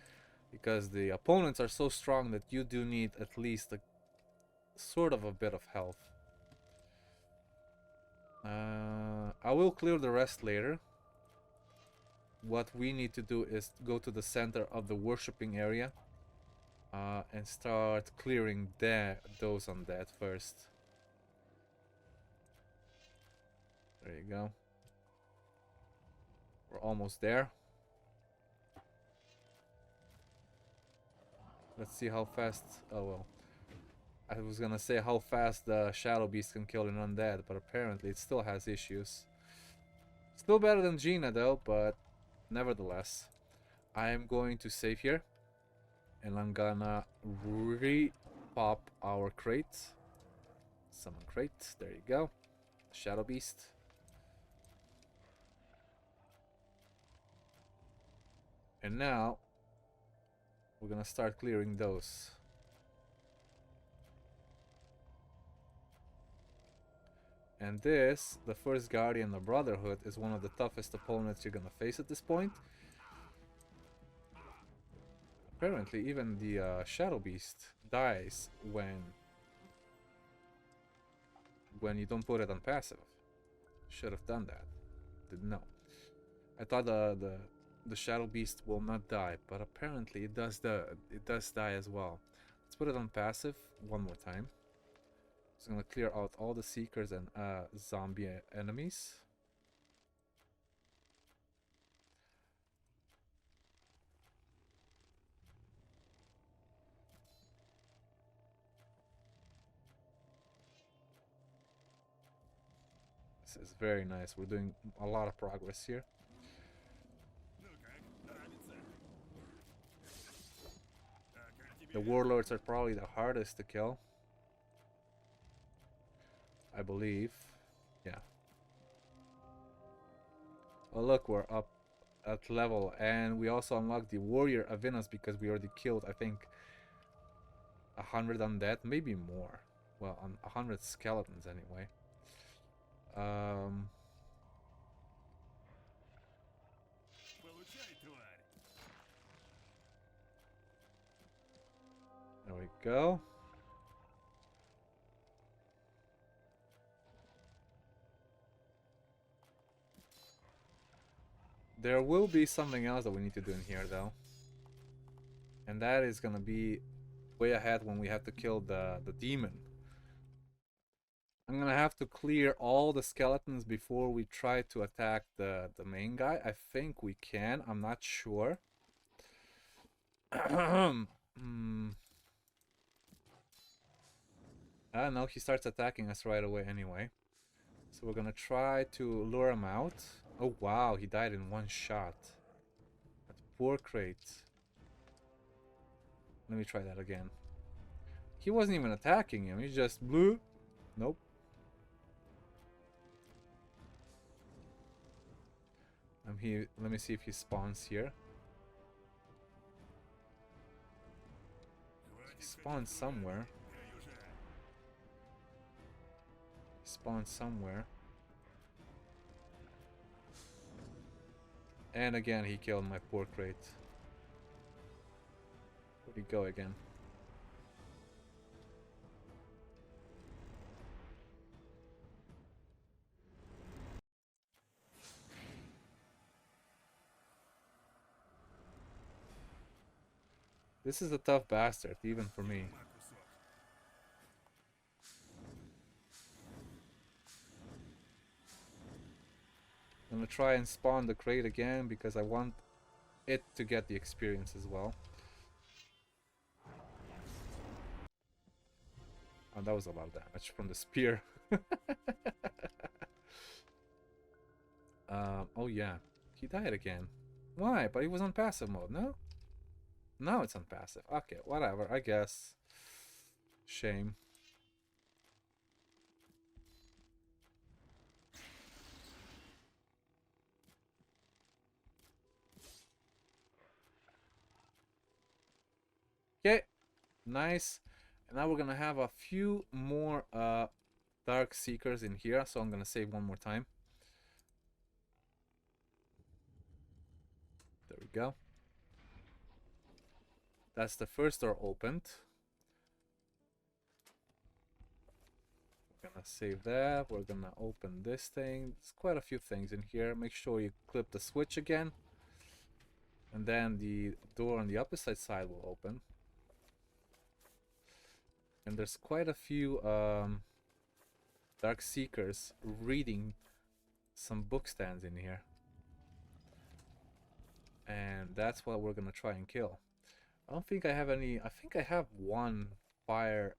because the opponents are so strong that you do need at least a sort of a bit of health. I will clear the rest later. What we need to do is go to the center of the worshipping area and start clearing those undead first. There you go. We're almost there. Let's see how fast... Oh well. I was gonna say how fast the Shadow Beast can kill an undead, but apparently it still has issues. Still better than Gina though, but nevertheless. I am going to save here. And I'm gonna re-pop our crate. Summon crate. There you go. Shadow Beast. And now we're gonna start clearing those. And this, the first Guardian of Brotherhood, is one of the toughest opponents you're gonna face at this point. Apparently, even the Shadow Beast dies when you don't put it on passive. Should have done that. Didn't know. I thought the Shadow Beast will not die, but apparently it does die as well. Let's put it on passive one more time. It's gonna clear out all the seekers and zombie enemies. This is very nice. We're doing a lot of progress here. The warlords are probably the hardest to kill, I believe. Yeah. Oh look, we're up at level, and we also unlocked the Warrior of Innos because we already killed, I think, 100 undead, maybe more. Well, 100 skeletons anyway. There we go. There will be something else that we need to do in here, though. And that is gonna be way ahead when we have to kill the demon. I'm gonna have to clear all the skeletons before we try to attack the main guy. I think we can. I'm not sure. No, he starts attacking us right away anyway. So we're gonna try to lure him out. Oh wow, he died in one shot. That poor crate. Let me try that again. He wasn't even attacking him, he just blew. Nope. Let me see if he spawns here. He spawns somewhere. He spawns somewhere. And again, he killed my poor crate. Where'd he go again? This is a tough bastard, even for me. I'm gonna try and spawn the crate again because I want it to get the experience as well. Oh, that was a lot of damage from the spear. Oh yeah, he died again. Why? But he was on passive mode, no? Now it's on passive. Okay, whatever, I guess. Shame. Okay, nice. And now we're gonna have a few more Dark Seekers in here, so I'm gonna save one more time. There we go. That's the first door opened. We're gonna save that. We're gonna open this thing. There's quite a few things in here. Make sure you clip the switch again. And then the door on the opposite side will open. And there's quite a few Dark Seekers reading some book stands in here. And that's what we're gonna try and kill. I don't think I have any. I think I have one fire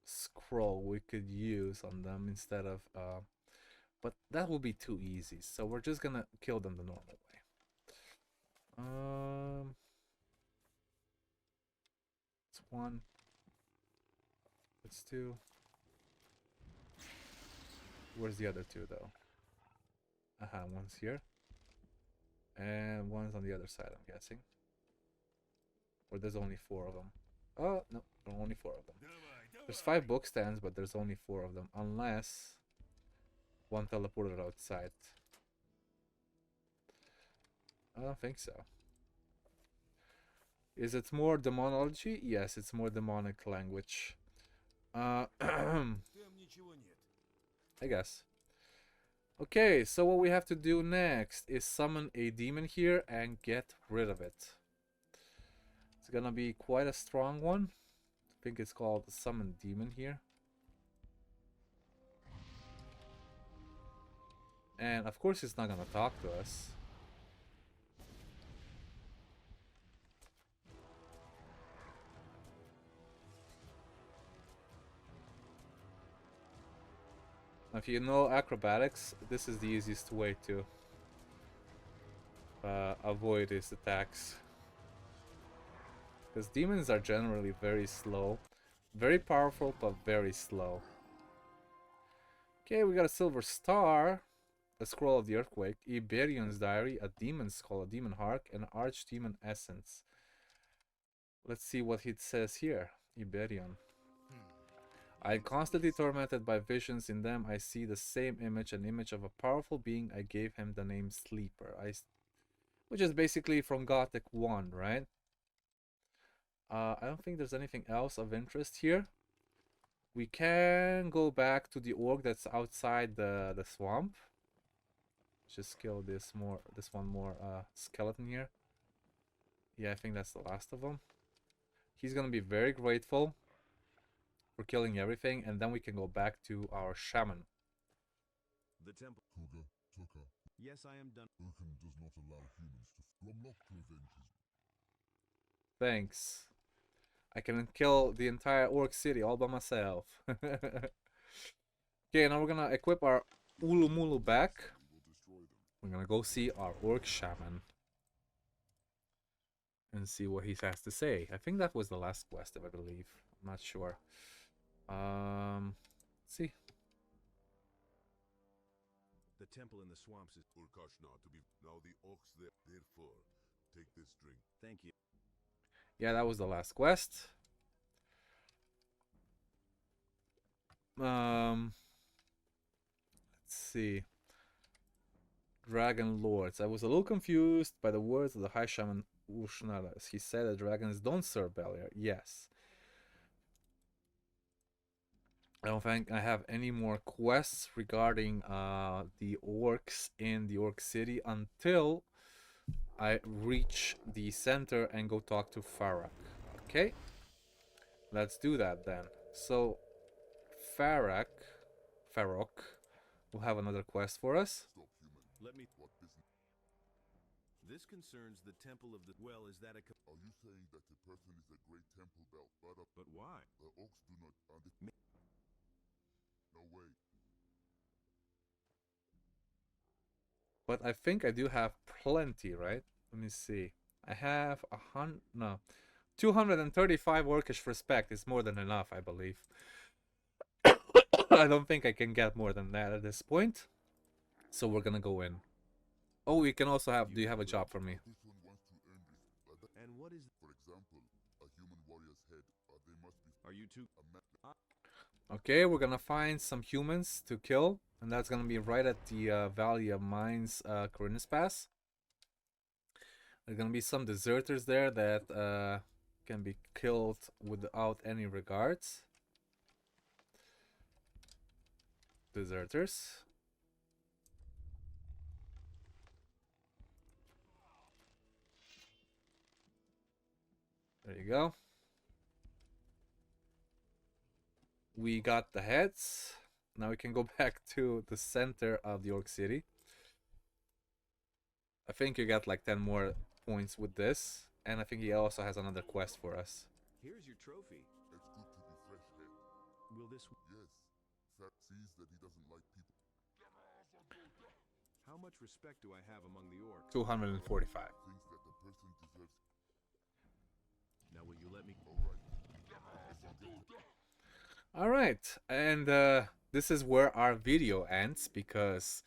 scroll we could use on them instead of but that will be too easy, so we're just gonna kill them the normal way. It's one. It's two. Where's the other two though? One's here. And one's on the other side, I'm guessing. Or there's only 4 of them. Oh, no, there are only 4 of them. There's 5 book stands, but there's only 4 of them. Unless one teleported outside. I don't think so. Is it more demonology? Yes, it's more demonic language. I guess. Okay, so what we have to do next is summon a demon here and get rid of it. It's gonna be quite a strong one. I think it's called Summon Demon here. And of course it's not gonna talk to us. If you know acrobatics, this is the easiest way to avoid his attacks. Because demons are generally very slow. Very powerful, but very slow. Okay, we got a silver star. a scroll of the earthquake, Iberion's diary, a demon's skull, a demon hark, and archdemon essence. Let's see what it says here. Iberion. I constantly tormented by visions. In them I see the same image, an image of a powerful being. I gave him the name Sleeper, which is basically from Gothic 1, right? I don't think there's anything else of interest here. We can go back to the orc that's outside the swamp. Just kill this one more skeleton here. Yeah, I think that's the last of them. He's gonna be very grateful for killing everything, and then we can go back to our shaman. The temple. Yes, I am done. Does not allow humans to. From not prevent his. Thanks. I can kill the entire orc city all by myself. Okay, now we're gonna equip our Ulu Mulu back. We're gonna go see our orc shaman and see what he has to say. I think that was the last quest, if I believe. I'm not sure. Let's see. The temple in the swamps is Urkashna to be now the orcs there. Therefore, take this drink. Thank you. Yeah, that was the last quest. Let's see. Dragon Lords. I was a little confused by the words of the High Shaman Ushnaras. He said that dragons don't serve Beliar. Yes. I don't think I have any more quests regarding the orcs in the Orc City until I reach the center and go talk to Farrak. Okay? Let's do that then. So, Farrak will have another quest for us. Let me. What business? This concerns the temple of the. Well, is that a? Are you saying that the person is a great temple bell? But why? The orcs do not No way. But I think I do have plenty, right? Let me see. I have 235 orcish respect is more than enough, I believe. I don't think I can get more than that at this point. So we're gonna go in. Oh, we can also have. Do you have a job for me? And what is? For example, a human warrior's head. They must be. Are you two? Okay, we're gonna find some humans to kill, and that's gonna be right at the Valley of Mines, Khorinis Pass. There's gonna be some deserters there that can be killed without any regards. Deserters. There you go. We got the heads. Now we can go back to the center of the Orc City. I think you got like 10 more points with this. And I think he also has another quest for us. Here's your trophy. It's good to be fresh head. Will this? Yes. Fat sees that he doesn't like people. How much respect do I have among the orcs? 245. Thinks that the person deserves. Now will you let me? Alright, and this is where our video ends because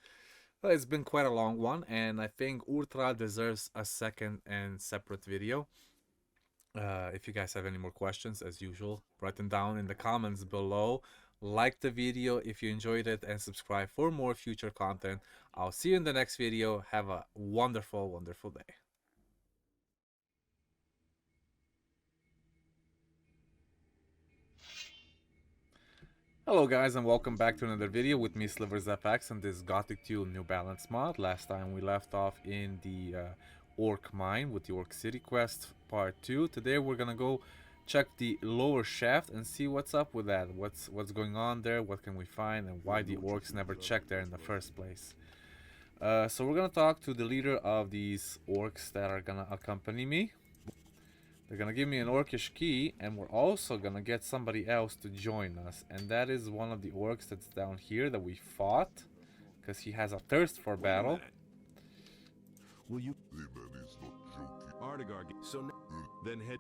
well, it's been quite a long one, and I think Ur-Thrall deserves a second and separate video. If you guys have any more questions, as usual, write them down in the comments below. Like the video if you enjoyed it, and subscribe for more future content. I'll see you in the next video. Have a wonderful, wonderful day. Hello guys, and welcome back to another video with me, SliversFX, and this Gothic 2 New Balance mod. Last time we left off in the Orc Mine with the Orc City quest part 2. Today we're gonna go check the lower shaft and see what's up with that. What's going on there, what can we find, and why the orcs never checked there in the first place. So we're gonna talk to the leader of these orcs that are gonna accompany me. They're gonna give me an orcish key, and we're also gonna get somebody else to join us, and that is one of the orcs that's down here that we fought, because he has a thirst for battle. Will you? The man is not joking. Artagar. So then head.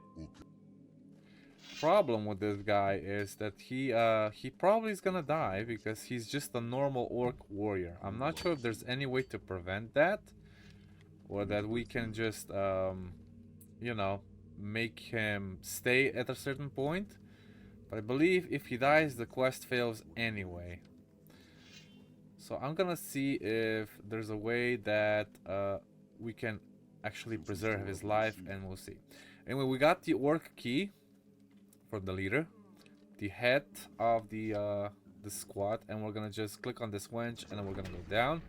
problem with this guy is that he probably is gonna die because he's just a normal orc warrior. I'm not sure if there's any way to prevent that, or that we can just you know, make him stay at a certain point. But I believe if he dies, the quest fails anyway. So I'm gonna see if there's a way that we can actually preserve his life, and we'll see. Anyway, we got the orc key from the leader, the head of the squad, and we're gonna just click on this wench, and then we're gonna go down.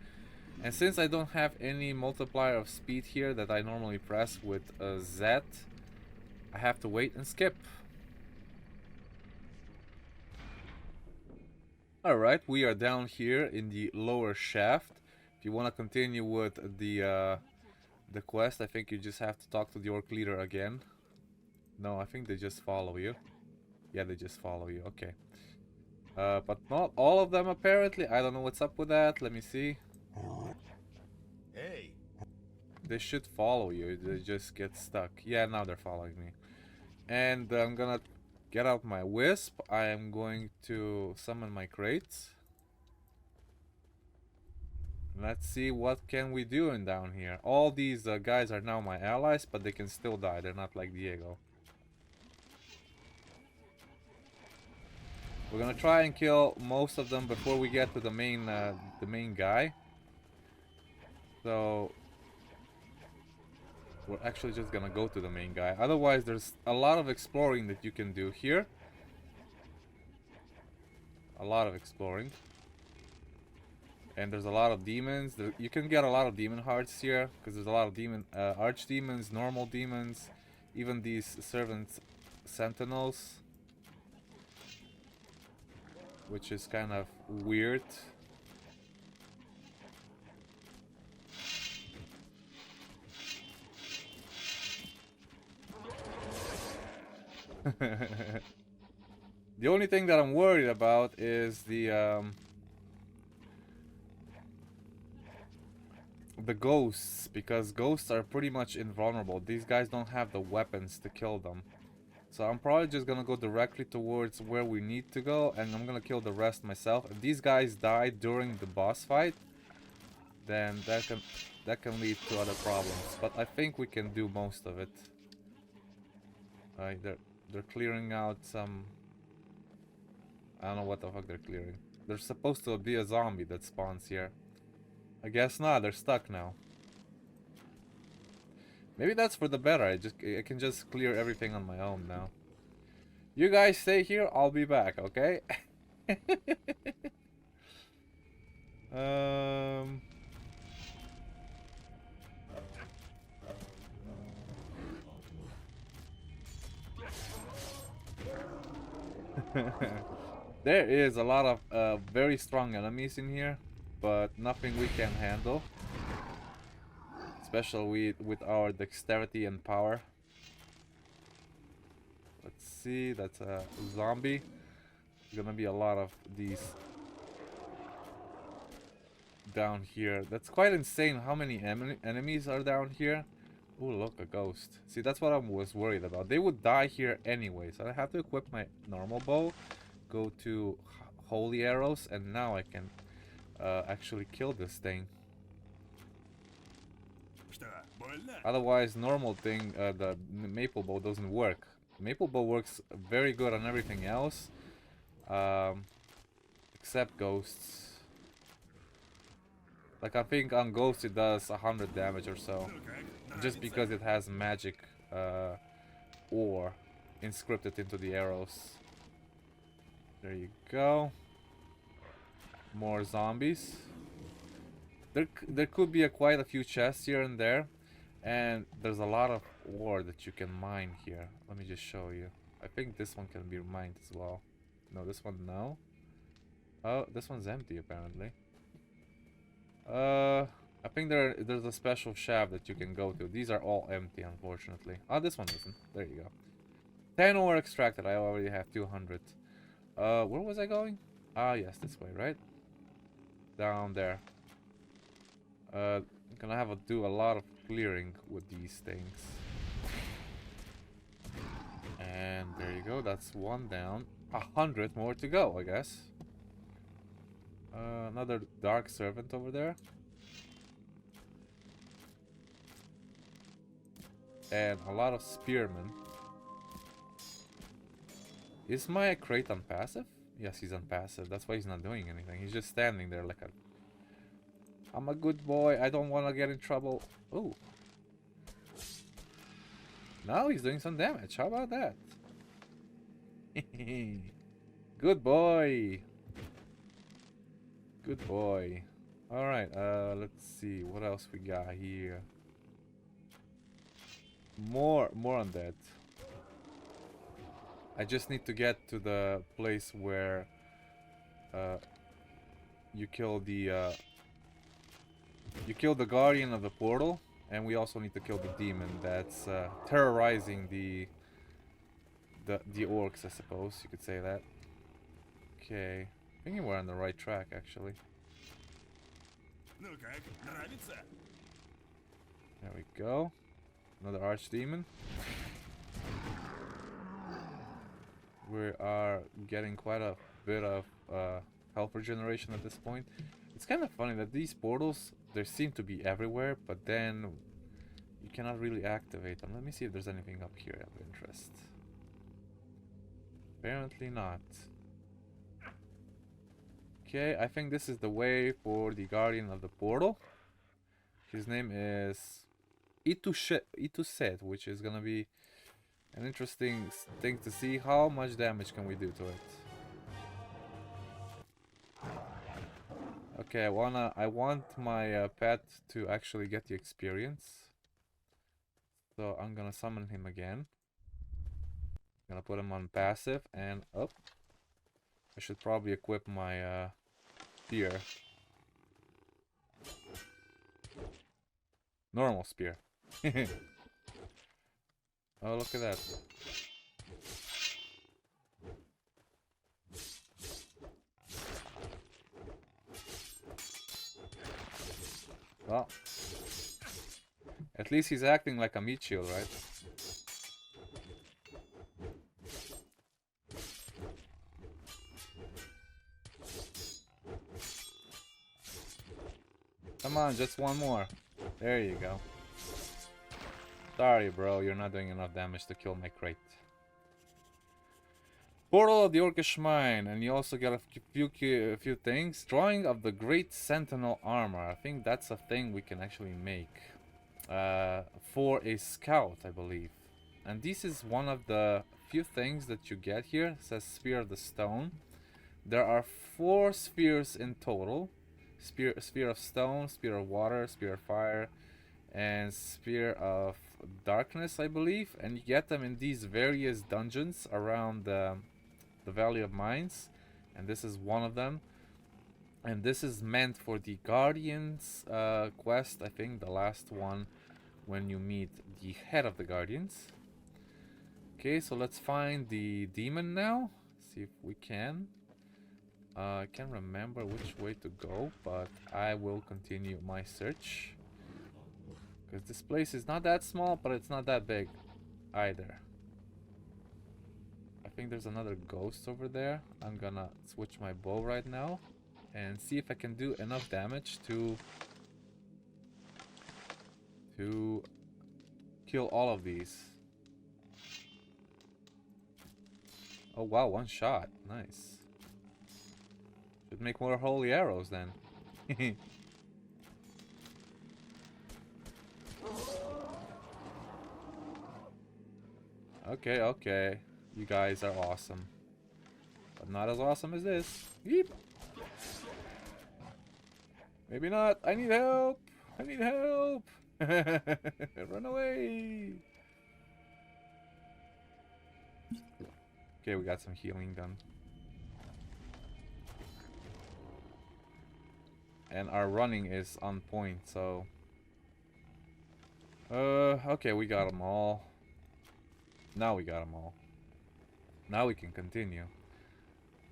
And since I don't have any multiplier of speed here that I normally press with Z, I have to wait and skip. Alright, we are down here in the lower shaft. If you want to continue with the quest, I think you just have to talk to the orc leader again. No, I think they just follow you. Yeah, they just follow you, okay. But not all of them apparently. I don't know what's up with that. Let me see. Hey. They should follow you. They just get stuck. Yeah, now they're following me. And I'm gonna get out my wisp. I am going to summon my crates. Let's see what can we do in down here. All these guys are now my allies, but they can still die. They're not like Diego. We're gonna try and kill most of them before we get to the main guy. So we're actually just gonna go to the main guy. Otherwise, there's a lot of exploring that you can do here. A lot of exploring. And there's a lot of demons. You can get a lot of demon hearts here, because there's a lot of demon archdemons, normal demons, even these servant sentinels, which is kind of weird. The only thing that I'm worried about is the ghosts, because ghosts are pretty much invulnerable. These guys don't have the weapons to kill them. So I'm probably just gonna go directly towards where we need to go, and I'm gonna kill the rest myself. If these guys die during the boss fight, then that can lead to other problems. But I think we can do most of it. They're clearing out some... I don't know what the fuck they're clearing. There's supposed to be a zombie that spawns here. I guess not, they're stuck now. Maybe that's for the better. I can just clear everything on my own now. You guys stay here, I'll be back, okay? There is a lot of very strong enemies in here, but nothing we can handle, especially with our dexterity and power. Let's see, that's a zombie. There's gonna be a lot of these down here. That's quite insane how many enemies are down here. Oh, look, a ghost. See, that's what I was worried about. They would die here anyway, so I have to equip my normal bow, go to holy arrows, and now I can actually kill this thing. Otherwise, normal thing, the maple bow doesn't work. Maple bow works very good on everything else, except ghosts. Like, I think on ghosts it does 100 damage or so, just because it has magic ore inscripted into the arrows. There you go. More zombies. There could be quite a few chests here and there, and there's a lot of ore that you can mine here. Let me just show you. I think this one can be mined as well. No, this one no. Oh, this one's empty apparently. I think there's a special shaft that you can go to. These are all empty, unfortunately. Oh, this one isn't. There you go. 10 ore extracted. I already have 200. Where was I going? Ah, yes, this way, right? Down there. I'm gonna have to do a lot of clearing with these things. And there you go, that's one down. 100 more to go, I guess. Another dark servant over there. And a lot of spearmen. Is my crate on passive? Yes, he's on passive. That's why he's not doing anything. He's just standing there like a... I'm a good boy. I don't want to get in trouble. Oh. Now he's doing some damage. How about that? Good boy. Good boy. Alright, let's see. What else we got here? More undead. I just need to get to the place where you kill the guardian of the portal, and we also need to kill the demon that's terrorizing the orcs, I suppose you could say that. Okay, I think we're on the right track actually. There we go. Another archdemon. We are getting quite a bit of health regeneration at this point. It's kind of funny that these portals, they seem to be everywhere, but then you cannot really activate them. Let me see if there's anything up here of interest. Apparently not. Okay, I think this is the way for the guardian of the portal. His name is Ituset, which is gonna be an interesting thing to see. How much damage can we do to it? Okay, I want my pet to actually get the experience, so I'm gonna summon him again. I'm gonna put him on passive, and up. I should probably equip my spear. Normal spear. Oh, look at that. Well, at least he's acting like a meat shield, right? Come on, just one more. There you go. Sorry, bro, you're not doing enough damage to kill my crate. Portal of the Orcish Mine, and you also get a few things. Drawing of the Great Sentinel Armor. I think that's a thing we can actually make for a scout, I believe. And this is one of the few things that you get here. It says Sphere of the Stone. There are 4 spheres in total. Sphere of Stone, Sphere of Water, Sphere of Fire, and Sphere of Darkness, I believe. And you get them in these various dungeons around the Valley of Mines, and this is one of them. And this is meant for the Guardians quest, I think the last one, when you meet the head of the Guardians. Okay, so let's find the demon now, see if we can. I can't remember which way to go, but I will continue my search, because this place is not that small, but it's not that big either. I think there's another ghost over there. I'm gonna switch my bow right now and see if I can do enough damage to kill all of these. Oh wow, one shot. Nice. Should make more holy arrows then. Okay, okay. You guys are awesome. But not as awesome as this. Yeep. Maybe not. I need help. I need help. Run away. Okay, we got some healing done. And our running is on point, so... okay, we got them all. Now we got them all. Now we can continue.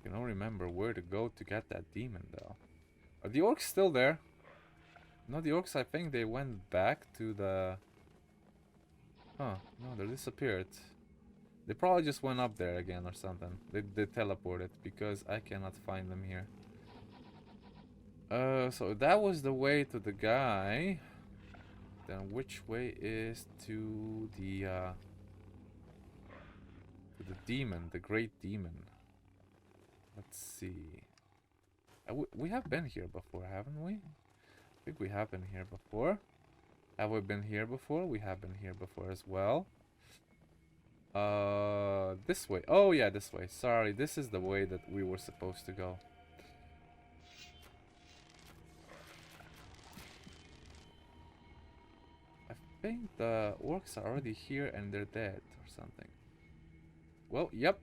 I don't remember where to go to get that demon, though. Are the orcs still there? No, the orcs, I think they went back to the... Huh, no, they disappeared. They probably just went up there again or something. They teleported because I cannot find them here. So that was the way to the guy. Then which way is to the demon, the great demon? Let's see. We have been here before, haven't we? I think we have been here before. Have we been here before? We have been here before as well. This way. Oh yeah, this way. Sorry, this is the way that we were supposed to go. I think the orcs are already here and they're dead or something. Well, yep.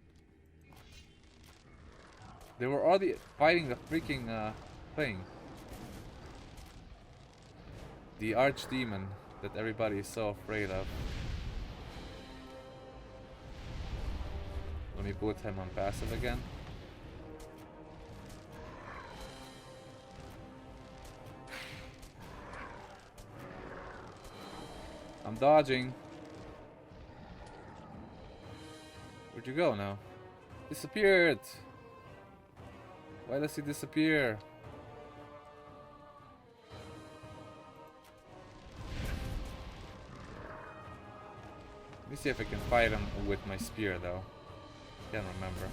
They were already fighting the freaking thing. The archdemon that everybody is so afraid of. Let me put him on passive again. I'm dodging. Where'd you go now? Disappeared! Why does he disappear? Let me see if I can fight him with my spear though. Can't remember.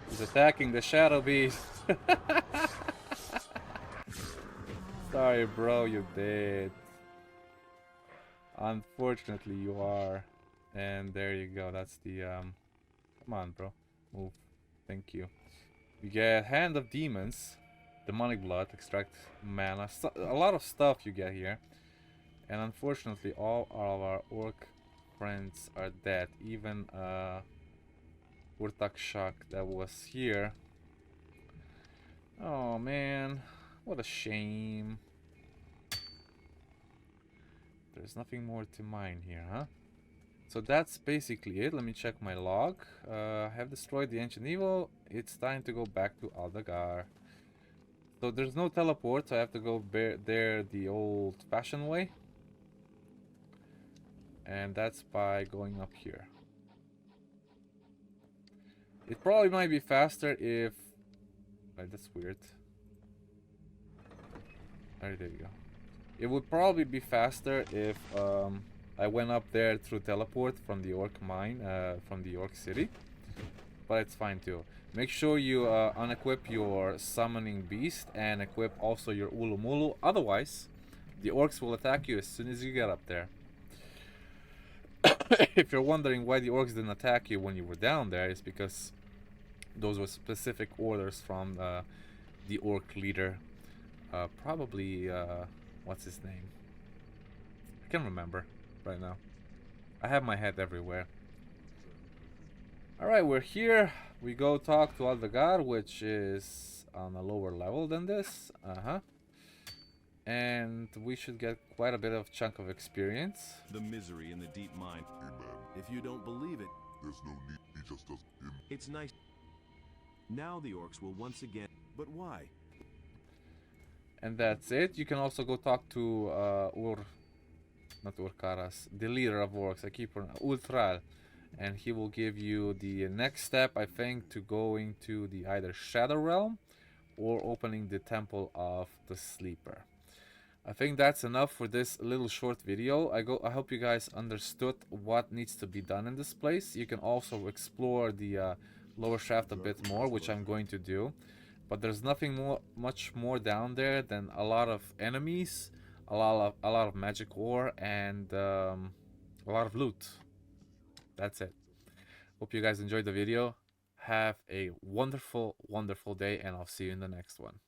He's attacking the shadow beast. Sorry bro, you did. Unfortunately you are. And there you go, that's the come on bro, move. Thank you. You get Hand of Demons, Demonic Blood, extract mana, a lot of stuff you get here. And unfortunately all of our orc friends are dead. Even Urtak that was here. Oh man, what a shame. There's nothing more to mine here, huh? So that's basically it. Let me check my log. I have destroyed the ancient evil. It's time to go back to Aldagar. So there's no teleport, so I have to go there the old-fashioned way. And that's by going up here. It probably might be faster if... Wait, that's weird. Alright, there you go. It would probably be faster if I went up there through teleport from the Orc Mine, from the Orc City. But it's fine too. Make sure you unequip your Summoning Beast and equip also your Ulu Mulu. Otherwise, the Orcs will attack you as soon as you get up there. If you're wondering why the Orcs didn't attack you when you were down there, it's because those were specific orders from the Orc leader. Probably, what's his name? I can't remember right now. I have my head everywhere. Alright, we're here. We go talk to Aldagar, which is on a lower level than this. And we should get quite a bit of chunk of experience. The misery in the deep mine. Amen. If you don't believe it, There's no need. He just doesn't. it's nice. Now the orcs will once again. But why? And that's it. You can also go talk to not Ur-Karas, the leader of orcs. I keep Ur-Thrall, and he will give you the next step, I think, to going to the either Shadow Realm or opening the Temple of the Sleeper. I think that's enough for this little short video. I hope you guys understood what needs to be done in this place. You can also explore the lower shaft a bit more, which I'm going to do. But there's nothing much more down there than a lot of enemies, a lot of magic ore, and a lot of loot. That's it. Hope you guys enjoyed the video. Have a wonderful, wonderful day, and I'll see you in the next one.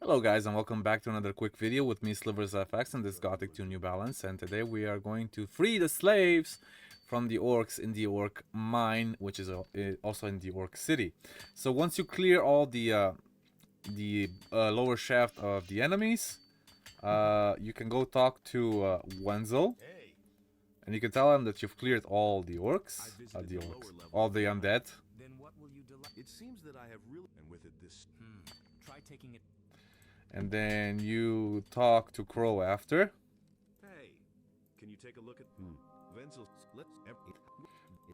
Hello guys, and welcome back to another quick video with me, SliversFX, and this Gothic 2 New Balance. And today we are going to free the slaves from the orcs in the Orc Mine, which is also in the Orc City. So once you clear all the the lower shaft of the enemies, you can go talk to Wenzel, and you can tell him that you've cleared all the orcs, all the undead. Then what will you It seems that I have really and with it this. Try taking it. And then you talk to Crow after. Hey, can you take a look at Wenzel?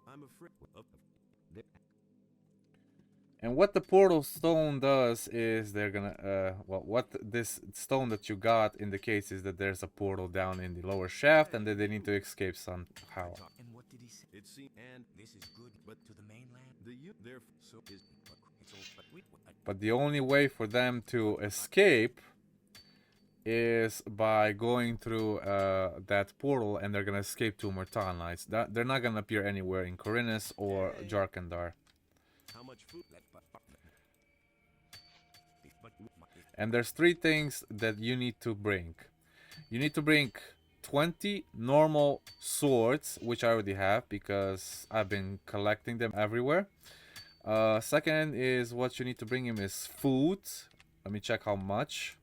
I'm afraid of. And what the portal stone does is they're gonna well, what this stone that you got indicates is that there's a portal down in the lower shaft and that they need to escape somehow. And what did he say? It seems and this is good, but to the mainland, so is it's all. But the only way for them to escape is by going through that portal, and they're gonna escape to Mercenaries. They're not gonna appear anywhere in Khorinis or Jharkendar. How much food? And there's 3 things that you need to bring. You need to bring 20 normal swords, which I already have because I've been collecting them everywhere. Second is what you need to bring him is food. Let me check how much.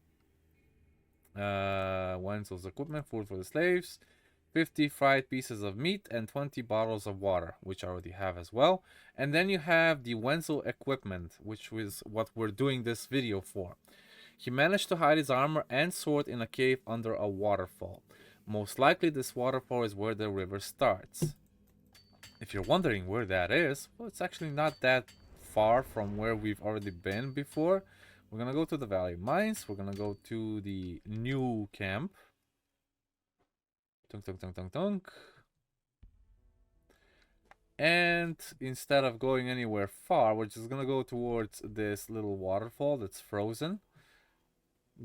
Wenzel's equipment, food for the slaves, 50 fried pieces of meat, and 20 bottles of water, which I already have as well. And then you have the Wenzel equipment, which is what we're doing this video for. He managed to hide his armor and sword in a cave under a waterfall. Most likely this waterfall is where the river starts. If you're wondering where that is, well, it's actually not that far from where we've already been before. We're gonna go to the Valley Mines. We're gonna go to the new camp. Tunk, tunk, tunk, tunk, tunk. And instead of going anywhere far, we're just gonna go towards this little waterfall that's frozen.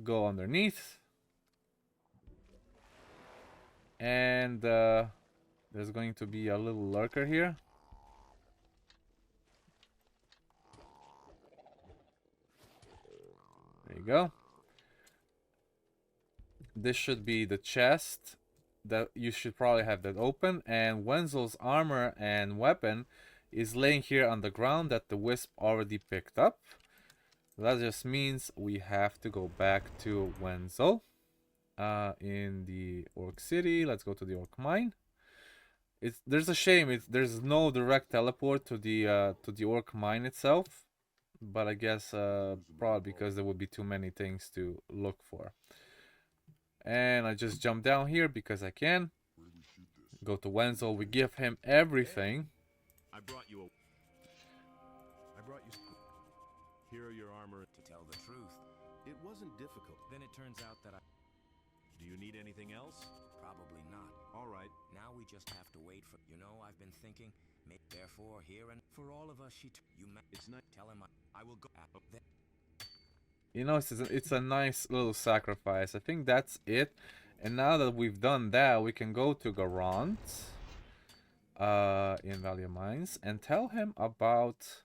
Go underneath. And there's going to be a little lurker here. There you go. This should be the chest. That you should probably have that open. And Wenzel's armor and weapon is laying here on the ground that the Wisp already picked up. That just means we have to go back to Wenzel in the Orc City. Let's go to the Orc Mine. There's a shame there's no direct teleport to the Orc Mine itself, but I guess probably because there would be too many things to look for. And I just jump down here because I can. Go to Wenzel. We give him everything. I brought you. Here are your armor. To tell the truth, it wasn't difficult. Then it turns out that Do you need anything else? Probably not. All right. Now we just have to wait for. You know, I've been thinking. Therefore, here and for all of us, it's not. Tell him I will go up there. You know, it's a nice little sacrifice. I think that's it. And now that we've done that, we can go to Garant in Valley Mines and tell him about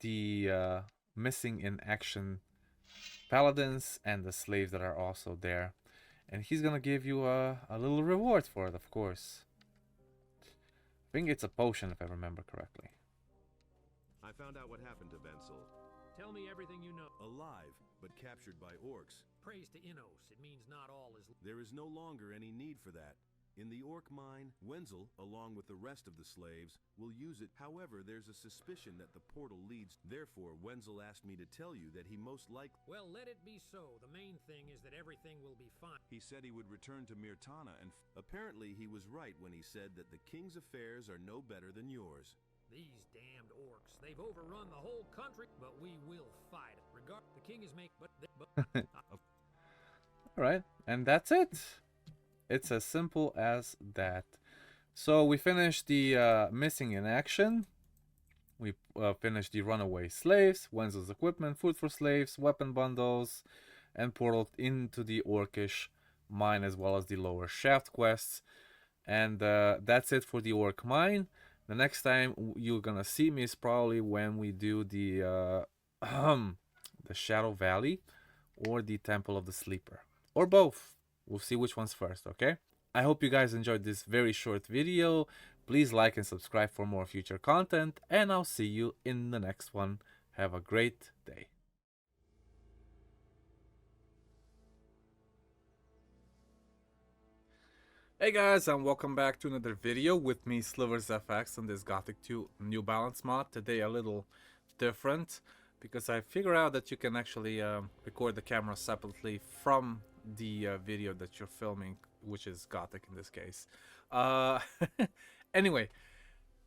the missing in action paladins and the slaves that are also there. And he's gonna give you a little reward for it, of course. I think it's a potion, if I remember correctly. I found out what happened to Wenzel. Tell me everything you know. Alive, but captured by orcs. Praise to Innos. It means not all is. There is no longer any need for that. In the Orc Mine, Wenzel, along with the rest of the slaves, will use it. However, there's a suspicion that the portal leads. Therefore, Wenzel asked me to tell you that he most likely... Well, let it be so. The main thing is that everything will be fine. He said he would return to Mirtana, and apparently he was right when he said that the king's affairs are no better than yours. These damned orcs. They've overrun the whole country, but we will fight it. The king is Alright, and that's it. It's as simple as that. So we finished the missing in action. We finished the runaway slaves, Wenzel's equipment, food for slaves, weapon bundles, and portal into the Orcish mine as well as the lower shaft quests. And that's it for the Orc Mine. The next time you're gonna see me is probably when we do the Shadow Valley or the Temple of the Sleeper, or both. We'll see which one's first, okay? I hope you guys enjoyed this very short video. Please like and subscribe for more future content, and I'll see you in the next one. Have a great day. Hey guys, and welcome back to another video with me, Slivers FX, on this Gothic 2 New Balance mod. Today a little different because I figured out that you can actually record the camera separately from the video that you're filming, which is Gothic in this case. Anyway,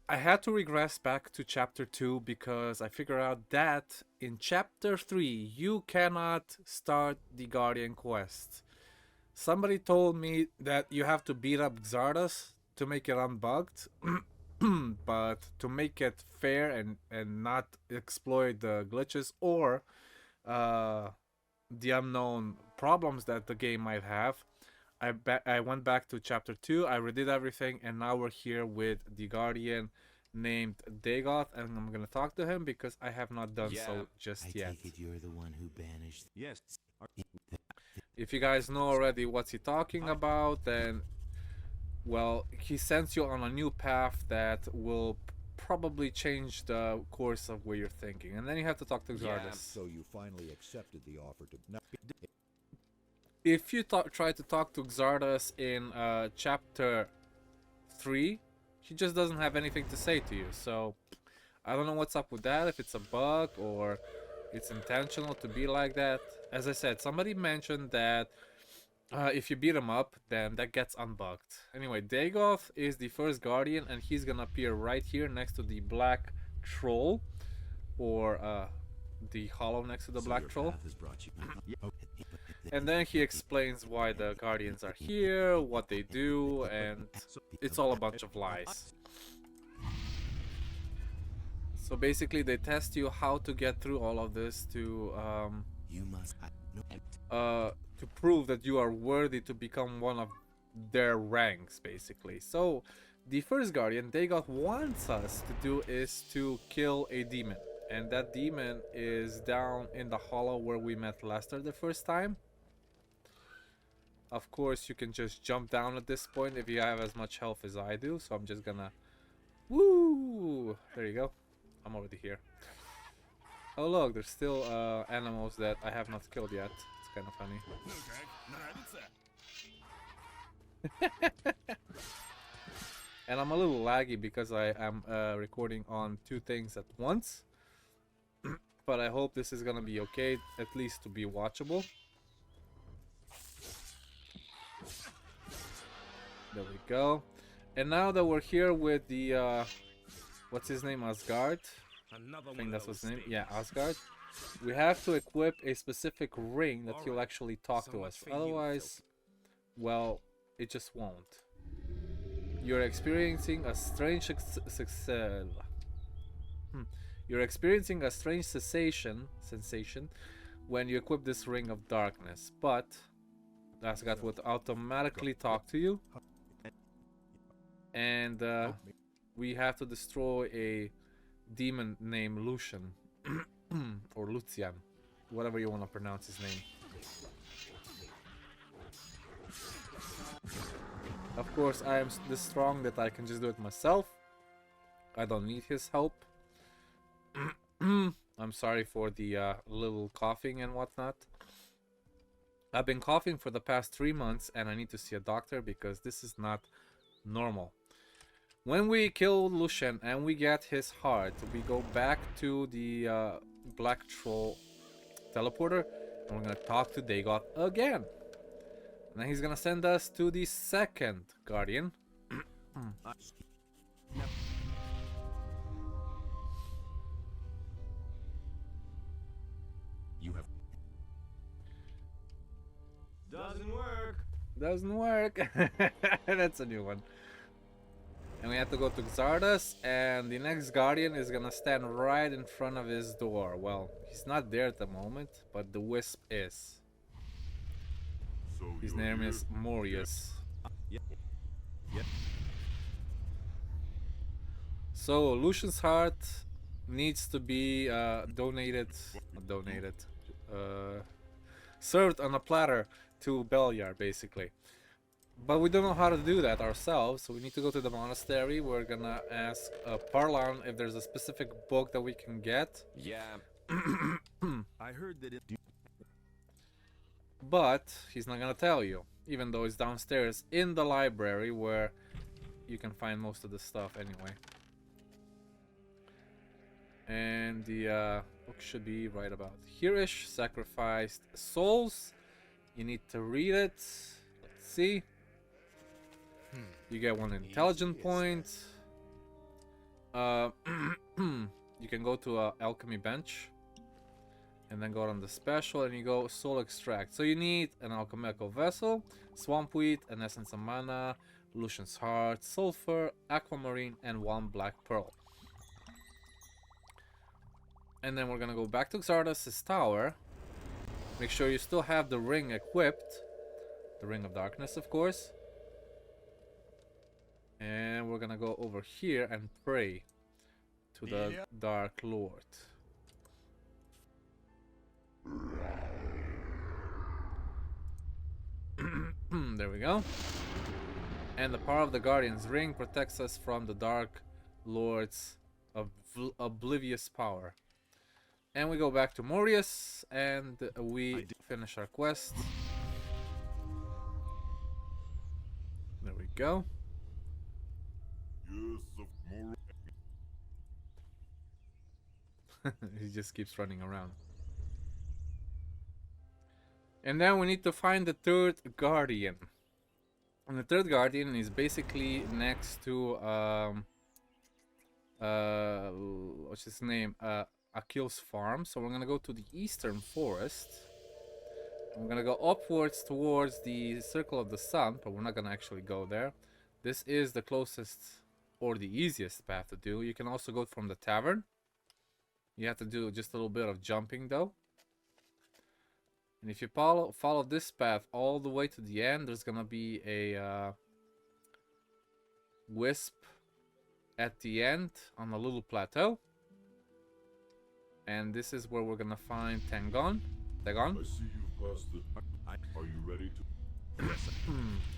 I had to regress back to chapter 2 because I figured out that in chapter 3 you cannot start the Guardian quest. Somebody told me that you have to beat up Xardas to make it unbugged, but to make it fair and not exploit the glitches or the unknown problems that the game might have, I went back to chapter 2, I redid everything, and now we're here with the Guardian named Dagoth, and I'm gonna talk to him because I have not done so just yet. I take it you're the one who banished... Yes. If you guys know already what's he talking about, then, well, he sends you on a new path that will probably change the course of where you're thinking. And then you have to talk to Xardas. So you finally accepted the offer to... If you try to talk to Xardas in chapter 3, he just doesn't have anything to say to you. So, I don't know what's up with that, if it's a bug or it's intentional to be like that. As I said, somebody mentioned that if you beat him up, then that gets unbugged. Anyway, Dagoth is the first Guardian, and he's gonna appear right here next to the Black Troll, or the hollow next to the Black Troll. And then he explains why the Guardians are here, what they do, and it's all a bunch of lies. So basically, they test you how to get through all of this to prove that you are worthy to become one of their ranks, basically. So the first Guardian Dagoth wants us to do is to kill a demon, and that demon is down in the hollow where we met Lester the first time. Of course, you can just jump down at this point if you have as much health as I do, so I'm just gonna... Woo! There you go. I'm already here. Oh look, there's still animals that I have not killed yet. It's kind of funny. And I'm a little laggy because I am recording on 2 things at once. But I hope this is gonna be okay, at least to be watchable. There we go. And now that we're here with the what's his name, Asgard? I think that's his name. Yeah, Asgard. We have to equip a specific ring that he'll actually talk to us. Otherwise, well, it just won't. You're experiencing a strange sensation when you equip this ring of darkness, but Asgard would automatically talk to you, and we have to destroy a demon named Lucian or Lucian, whatever you want to pronounce his name. Of course, I am this strong that I can just do it myself. I don't need his help. I'm sorry for the little coughing and whatnot. I've been coughing for the past 3 months, and I need to see a doctor because this is not normal. When we kill Lucian and we get his heart, we go back to the Black Troll teleporter, and we're gonna talk to Dagoth again. And then he's gonna send us to the second Guardian. You have... Doesn't work. Doesn't work. That's a new one. And we have to go to Xardas, and the next Guardian is gonna stand right in front of his door. Well, he's not there at the moment, but the Wisp is. His name is Morius. So Lucian's heart needs to be served on a platter to Beliar, basically. But we don't know how to do that ourselves, so we need to go to the monastery. We're gonna ask Parlan if there's a specific book that we can get. Yeah. I heard that it... But he's not gonna tell you. even though it's downstairs in the library where you can find most of the stuff anyway. And the book should be right about here-ish. Sacrificed souls. You need to read it. Let's see. You get 1 intelligent point. You can go to a alchemy bench and then go on the special and you go soul extract. So you need an alchemical vessel, swamp wheat, an essence of mana, Lucian's heart, sulfur, aquamarine, and 1 black pearl. And then we're gonna go back to Xardas' tower. Make sure you still have the ring equipped, the ring of darkness, of course. And we're gonna go over here and pray to the Dark Lord. There we go. And the power of the Guardian's ring protects us from the Dark Lord's oblivious power. And we go back to Morius and we finish our quest. There we go. He just keeps running around. And then we need to find the 3rd Guardian. And the 3rd Guardian is basically next to what's his name? Akil's farm. So we're gonna go to the eastern forest. And we're gonna go upwards towards the Circle of the Sun, but we're not gonna actually go there. This is the closest or the easiest path to do. You can also go from the tavern. You have to do just a little bit of jumping though. And if you follow this path all the way to the end, there's gonna be a wisp at the end on a little plateau. And this is where we're gonna find Tangon. I see you've passed the... Are you ready to...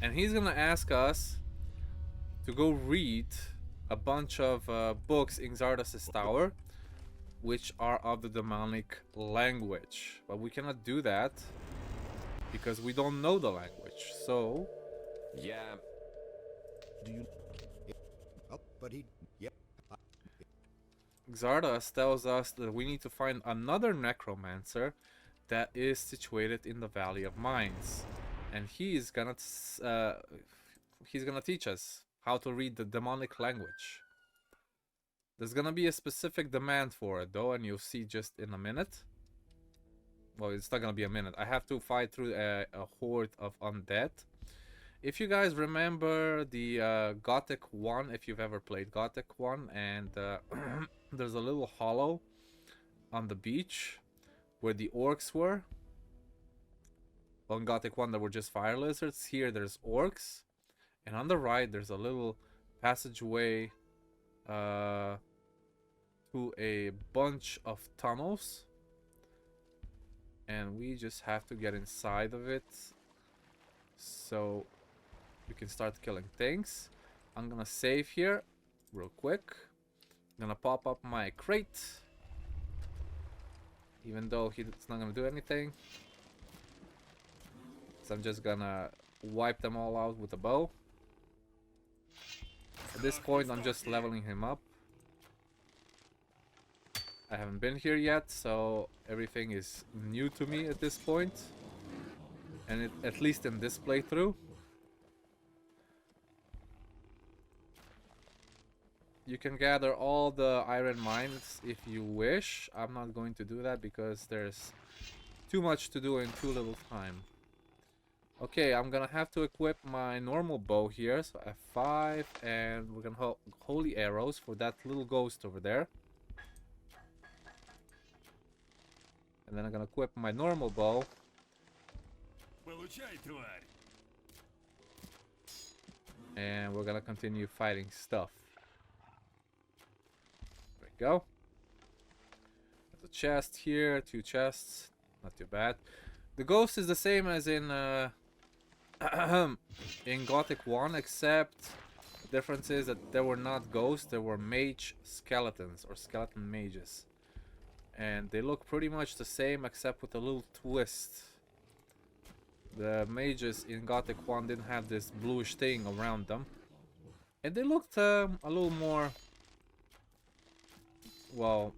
And he's gonna ask us to go read a bunch of books in Xardas' tower, which are of the demonic language. But we cannot do that because we don't know the language. So... Yeah. Do you... Oh, but he... Yeah. Xardas tells us that we need to find another necromancer that is situated in the Valley of Mines, and he's gonna teach us how to read the demonic language. There's gonna be a specific demand for it though, and you'll see just in a minute. Well, it's not gonna be a minute. I have to fight through a horde of undead. If you guys remember the Gothic 1, if you've ever played Gothic 1, and there's a little hollow on the beach where the orcs were. On Gothic 1 there were just fire lizards. Here there's orcs. And on the right there's a little passageway to a bunch of tunnels. And we just have to get inside of it so we can start killing things. I'm gonna save here real quick. I'm gonna pop up my crate, even though it's not gonna do anything. So I'm just gonna wipe them all out with a bow. At this point I'm just leveling him up. I haven't been here yet, so everything is new to me at this point. And at least in this playthrough. You can gather all the iron mines if you wish. I'm not going to do that because there's too much to do in too little time. Okay, I'm gonna have to equip my normal bow here. So F5, and we're gonna hold holy arrows for that little ghost over there. And then I'm gonna equip my normal bow. And we're gonna continue fighting stuff. There we go. There's a chest here, 2 chests, not too bad. The ghost is the same as in in Gothic 1, except the difference is that there were not ghosts, there were mage skeletons or skeleton mages. And they look pretty much the same except with a little twist. The mages in Gothic 1 didn't have this bluish thing around them. And they looked a little more... Well,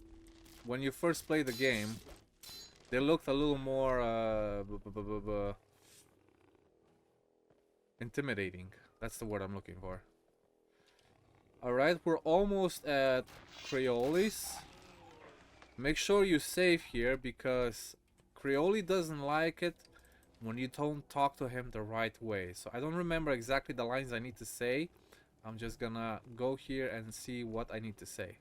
when you first play the game, they looked a little more intimidating. That's the word I'm looking for. Alright, we're almost at Creolis. Make sure you save here because Creoli doesn't like it when you don't talk to him the right way. So I don't remember exactly the lines I need to say. I'm just gonna go here and see what I need to say.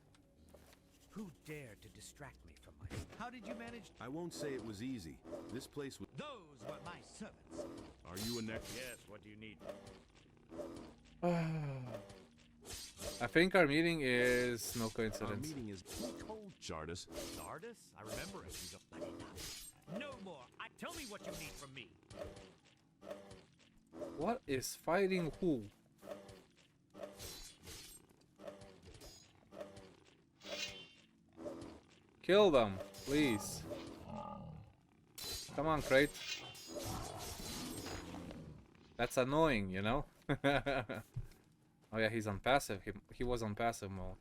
Who dared to distract me from my... How did you manage? I won't say it was easy. This place was... Those were my servants. Are you a next? Yes, what do you need? I think our meeting is no coincidence. Our meeting is... Who told Xardas? Xardas? I remember it. But enough. No more. Tell me what you need from me. What is fighting who? Kill them, please. Come on, Crate. That's annoying, you know? Oh yeah, he's on passive. He was on passive mode.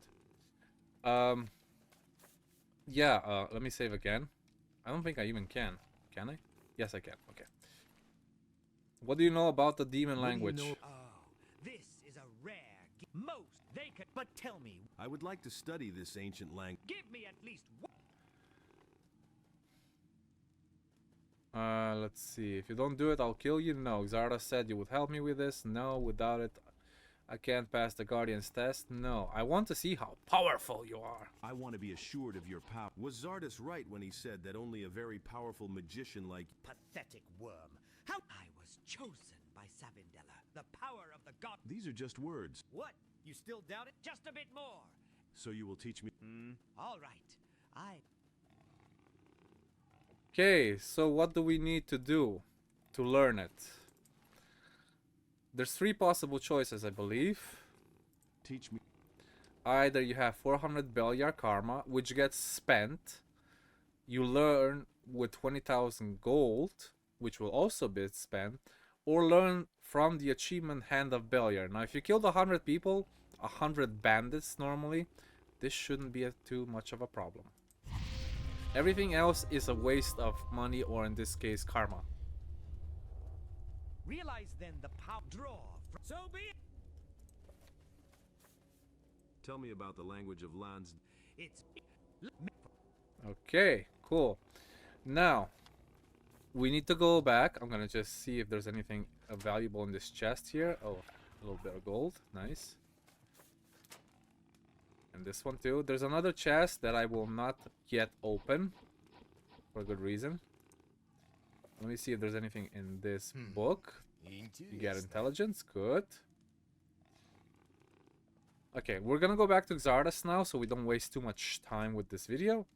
Yeah, let me save again. I don't think I even can. Can I? Yes, I can. Okay. What do you know about the demon language? Oh, this is a rare... Most they could... But tell me... I would like to study this ancient language. Give me at least one... Let's see. If you don't do it, I'll kill you. No. Xardas said you would help me with this. No. Without it, I can't pass the Guardian's test. No. I want to see how powerful you are. I want to be assured of your power. Was Xardas right when he said that only a very powerful magician like... Pathetic worm. How... I was chosen by Savindella, the power of the god... These are just words. What? You still doubt it? Just a bit more. So you will teach me... All right. Okay, so what do we need to do to learn it? There's 3 possible choices, I believe. Teach me. Either you have 400 Beliar Karma, which gets spent. You learn with 20,000 gold, which will also be spent. Or learn from the achievement Hand of Beliar. Now, if you killed 100 people, 100 bandits normally, this shouldn't be too much of a problem. Everything else is a waste of money, or in this case, karma. Realize then the power draw. So be it. Tell me about the language of lands. It's... Okay, cool. Now, we need to go back. I'm gonna just see if there's anything valuable in this chest here. Oh, a little bit of gold. Nice. And this one too. There's another chest that I will not yet open for a good reason. Let me see if there's anything in this book. You get intelligence. Good. Okay, we're gonna go back to Xardas now so we don't waste too much time with this video.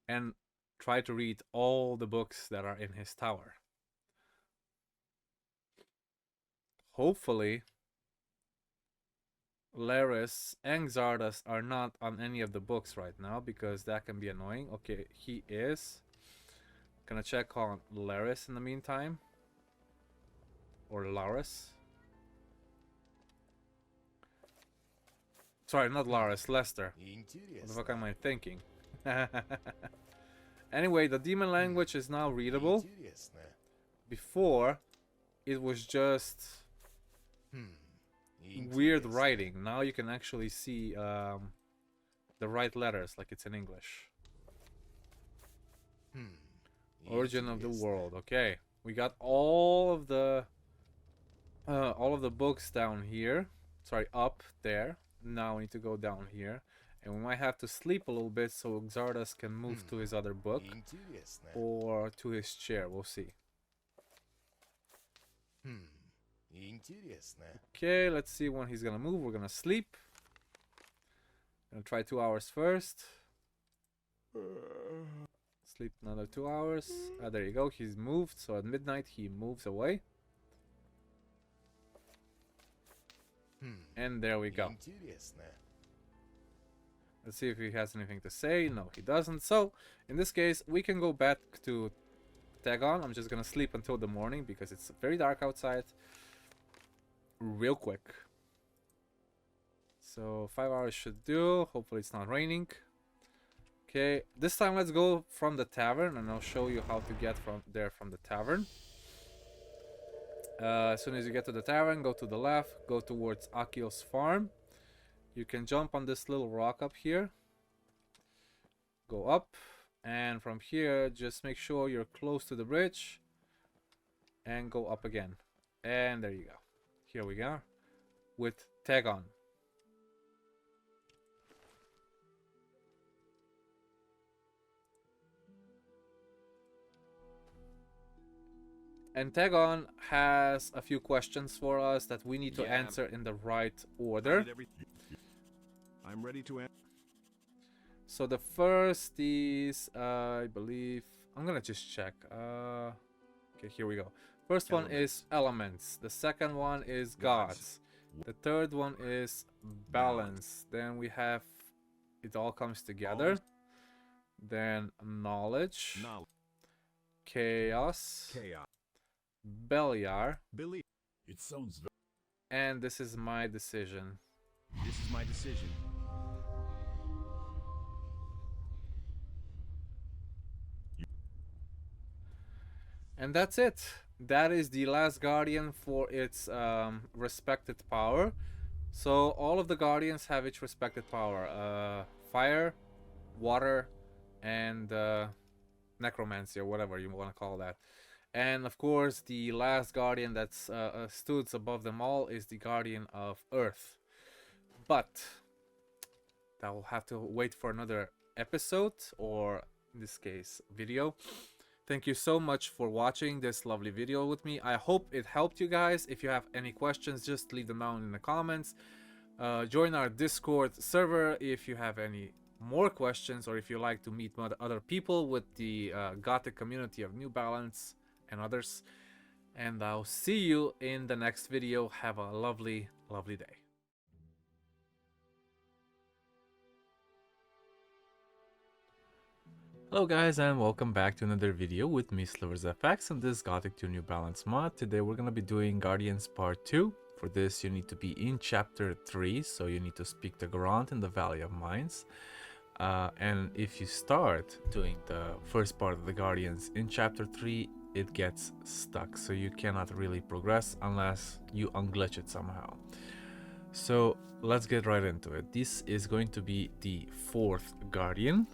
And try to read all the books that are in his tower. Hopefully, Laris and Xardas are not on any of the books right now, because that can be annoying. Okay, he is. Gonna check on Laris in the meantime. Or Laris. Sorry, not Laris, Lester. What the fuck am I thinking? Anyway, the demon language is now readable. Before, it was just weird writing. Now you can actually see the right letters like it's in English. Origin of the world. Okay, we got all of the books down here. Sorry, up there. Now we need to go down here, and we might have to sleep a little bit so Xardas can move to his other book or to his chair. We'll see. Okay, let's see when he's gonna move. We're gonna sleep. Gonna try 2 hours first. Sleep another 2 hours. There you go. He's moved. So at midnight he moves away. And there we go. Let's see if he has anything to say. No, he doesn't. So, in this case, we can go back to Tagon. I'm just gonna sleep until the morning because it's very dark outside. Real quick. So, 5 hours should do. Hopefully it's not raining. Okay, this time let's go from the tavern, and I'll show you how to get from there from the tavern. As soon as you get to the tavern, go to the left, go towards Akil's farm. You can jump on this little rock up here. Go up, and from here, just make sure you're close to the bridge. And go up again. And there you go. Here we go. With Tagon. And Tagon has a few questions for us that we need to answer in the right order. I'm ready to answer. So the first is, I believe, I'm gonna just check. Okay, here we go. First one is elements. The second one is gods. The third one is balance. Then we have it all comes together. Then knowledge. Chaos. Beliar. It sounds. And this is my decision. This is my decision. And that's it. That is the last guardian for its respected power. So all of the guardians have its respected power. Fire, water, and necromancy, or whatever you want to call that. And of course, the last guardian that's stood above them all is the guardian of Earth. But that will have to wait for another episode, or in this case, video. Thank you so much for watching this lovely video with me. I hope it helped you guys. If you have any questions, just leave them down in the comments. Join our Discord server if you have any more questions, or if you like to meet other people with the Gothic community of New Balance and others. And I'll see you in the next video. Have a lovely, lovely day. Hello guys, and welcome back to another video with me, SliversFX, and this Gothic 2 New Balance mod. Today we're gonna be doing Guardians Part 2. For this you need to be in Chapter 3, so you need to speak to Garant in the Valley of Mines. And if you start doing the first part of the Guardians in Chapter 3, it gets stuck, so you cannot really progress unless you unglitch it somehow. So let's get right into it. This is going to be the 4th Guardian.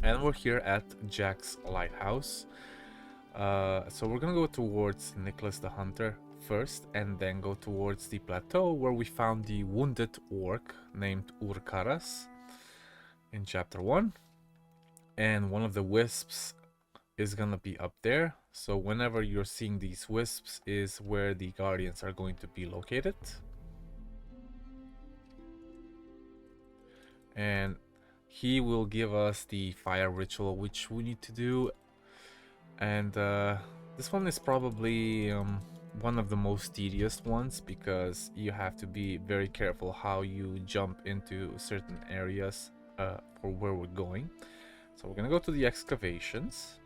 And we're here at Jack's Lighthouse. So we're gonna go towards Nicholas the Hunter first, and then go towards the plateau where we found the wounded orc named Ur-Thrall in Chapter 1. And one of the wisps is gonna be up there. So whenever you're seeing these wisps is where the guardians are going to be located. And he will give us the fire ritual which we need to do, and this one is probably one of the most tedious ones, because you have to be very careful how you jump into certain areas for where we're going. So we're gonna go to the excavations,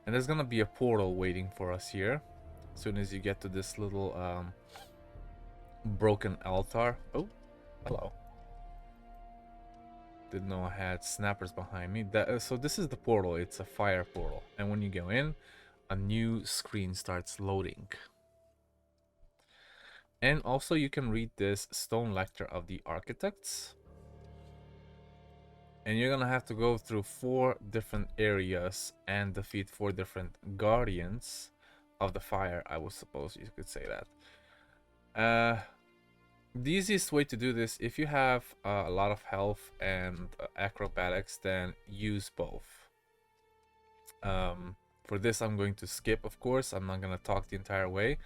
and there's gonna be a portal waiting for us here as soon as you get to this little broken altar. Oh, hello. Didn't know I had snappers behind me. So this is the portal. It's a fire portal, and when you go in, a new screen starts loading. And also you can read this stone lecture of the architects, and you're gonna have to go through 4 different areas and defeat 4 different guardians of the fire, I would suppose you could say that. The easiest way to do this, if you have a lot of health and acrobatics, then use both. For this I'm going to skip, of course. I'm not going to talk the entire way,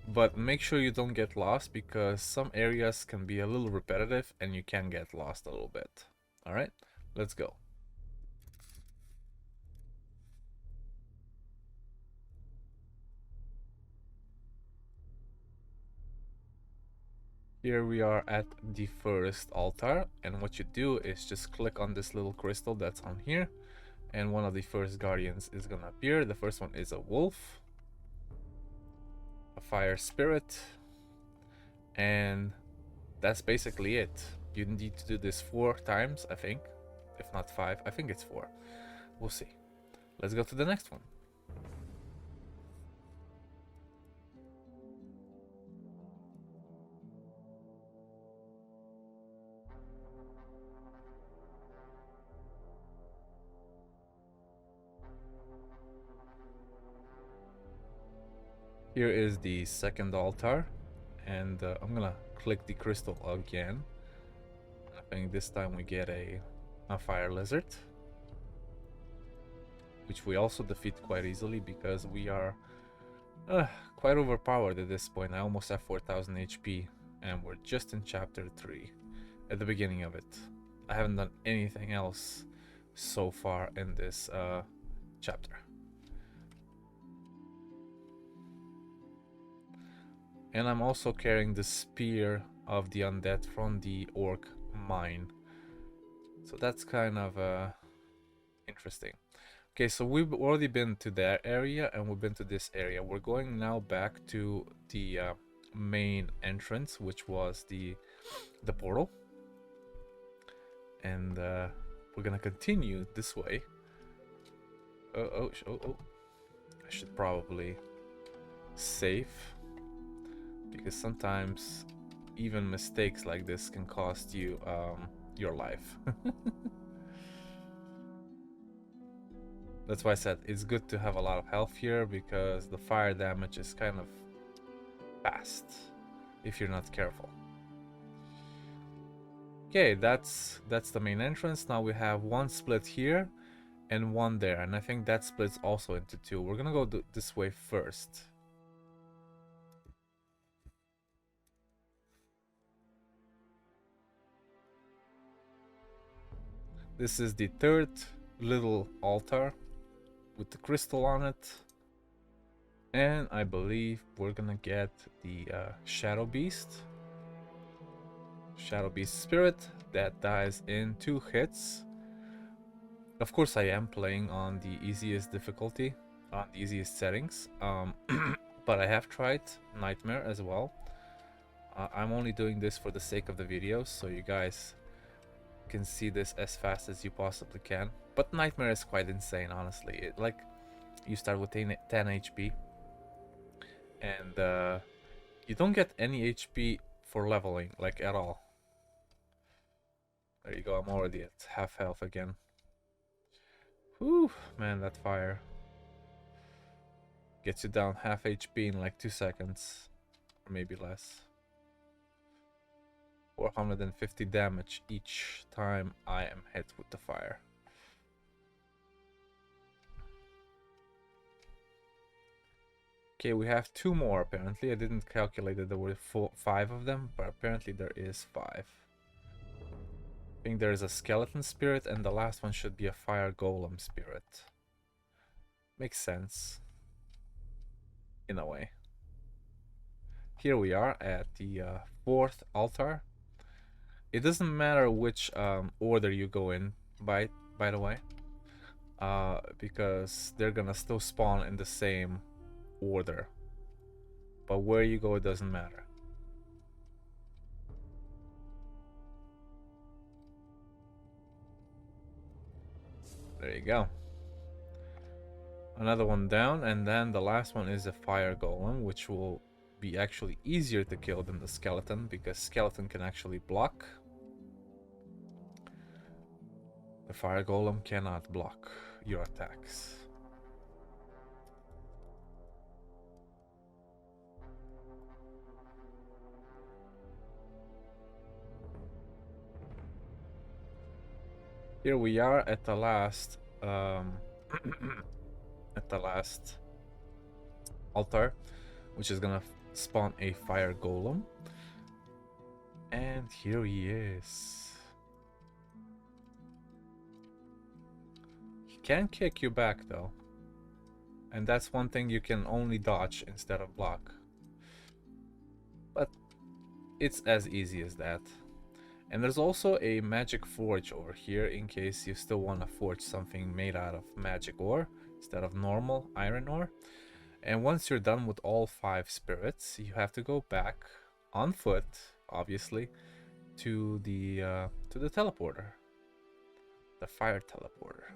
but make sure you don't get lost, because some areas can be a little repetitive and you can get lost a little bit. Alright, let's go. Here we are at the first altar, and what you do is just click on this little crystal that's on here, and one of the first guardians is gonna appear. The first one is a wolf, a fire spirit, and that's basically it. You need to do this 4 times, I think, if not 5. I think it's 4. We'll see. Let's go to the next one. Here is the second altar, and I'm gonna click the crystal again. I think this time we get a fire lizard, which we also defeat quite easily because we are quite overpowered at this point. I almost have 4000 HP, and we're just in chapter 3 at the beginning of it. I haven't done anything else so far in this chapter. And I'm also carrying the spear of the undead from the Orc Mine. So that's kind of interesting. Okay, so we've already been to that area and we've been to this area. We're going now back to the main entrance, which was the portal. And we're gonna continue this way. Oh. I should probably save, because sometimes even mistakes like this can cost you your life. That's why I said it's good to have a lot of health here, because the fire damage is kind of fast if you're not careful. Okay, that's the main entrance. Now we have one split here and one there, and I think that splits also into 2. We're gonna go this way first. This is the third little altar with the crystal on it, and I believe we're gonna get the Shadow Beast spirit that dies in 2 hits. Of course, I am playing on the easiest difficulty, on the easiest settings, but I have tried Nightmare as well. I'm only doing this for the sake of the videos, so you guys can see this as fast as you possibly can. But Nightmare is quite insane, honestly. Like, you start with 10 HP, and you don't get any HP for leveling, like, at all. There you go, I'm already at half health again. Whew, man, that fire gets you down half HP in like 2 seconds, or maybe less. 450 damage each time I am hit with the fire. Okay, we have 2 more apparently. I didn't calculate that there were 5 of them, but apparently there is 5. I think there is a skeleton spirit, and the last one should be a fire golem spirit. Makes sense, in a way. Here we are at the 4th altar. It doesn't matter which order you go in, by the way, because they're gonna still spawn in the same order. But where you go, it doesn't matter. There you go. Another one down, and then the last one is a fire golem, which will be actually easier to kill than the skeleton, because skeleton can actually block. The fire golem cannot block your attacks. Here we are at the last at the last altar, which is gonna spawn a fire golem. And here he is. He can kick you back though, and that's one thing you can only dodge instead of block. But it's as easy as that. And there's also a magic forge over here in case you still want to forge something made out of magic ore instead of normal iron ore. And once you're done with all 5 spirits, you have to go back on foot, obviously, to the teleporter, the fire teleporter.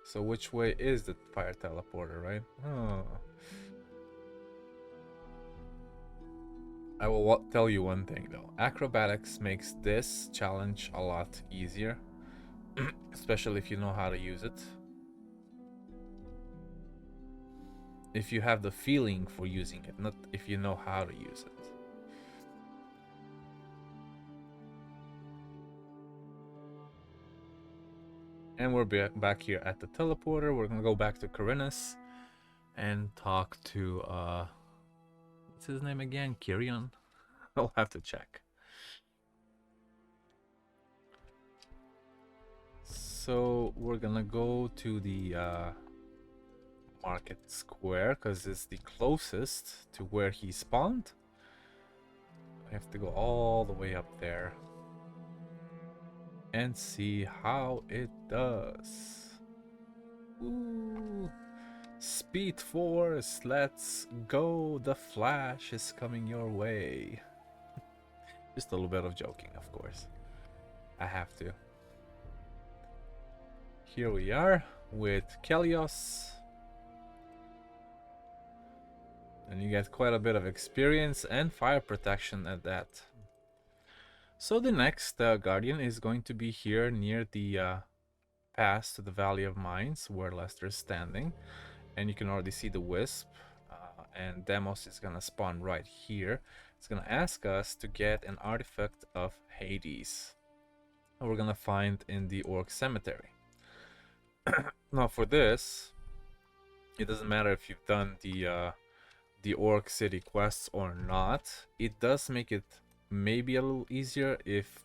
So which way is the fire teleporter, right? Oh. I will tell you one thing though. Acrobatics makes this challenge a lot easier, especially if you know how to use it. If you have the feeling for using it, not if you know how to use it. And we're back here at the teleporter. We're gonna go back to Khorinis and talk to what's his name again? Kyrian? I'll have to check. So we're gonna go to the market square because it's the closest to where he spawned. I have to go all the way up there and see how it does. Ooh. Speed Force, let's go. The Flash is coming your way. Just a little bit of joking, of course. I have to. Here we are with Kelios. And you get quite a bit of experience and fire protection at that. So the next Guardian is going to be here near the pass to the Valley of Mines where Lester's standing. And you can already see the Wisp. And Demos is gonna spawn right here. It's gonna ask us to get an artifact of Hades. And we're gonna find in the Orc Cemetery. Now for this, it doesn't matter if you've done the Orc City quests or not. It does make it maybe a little easier if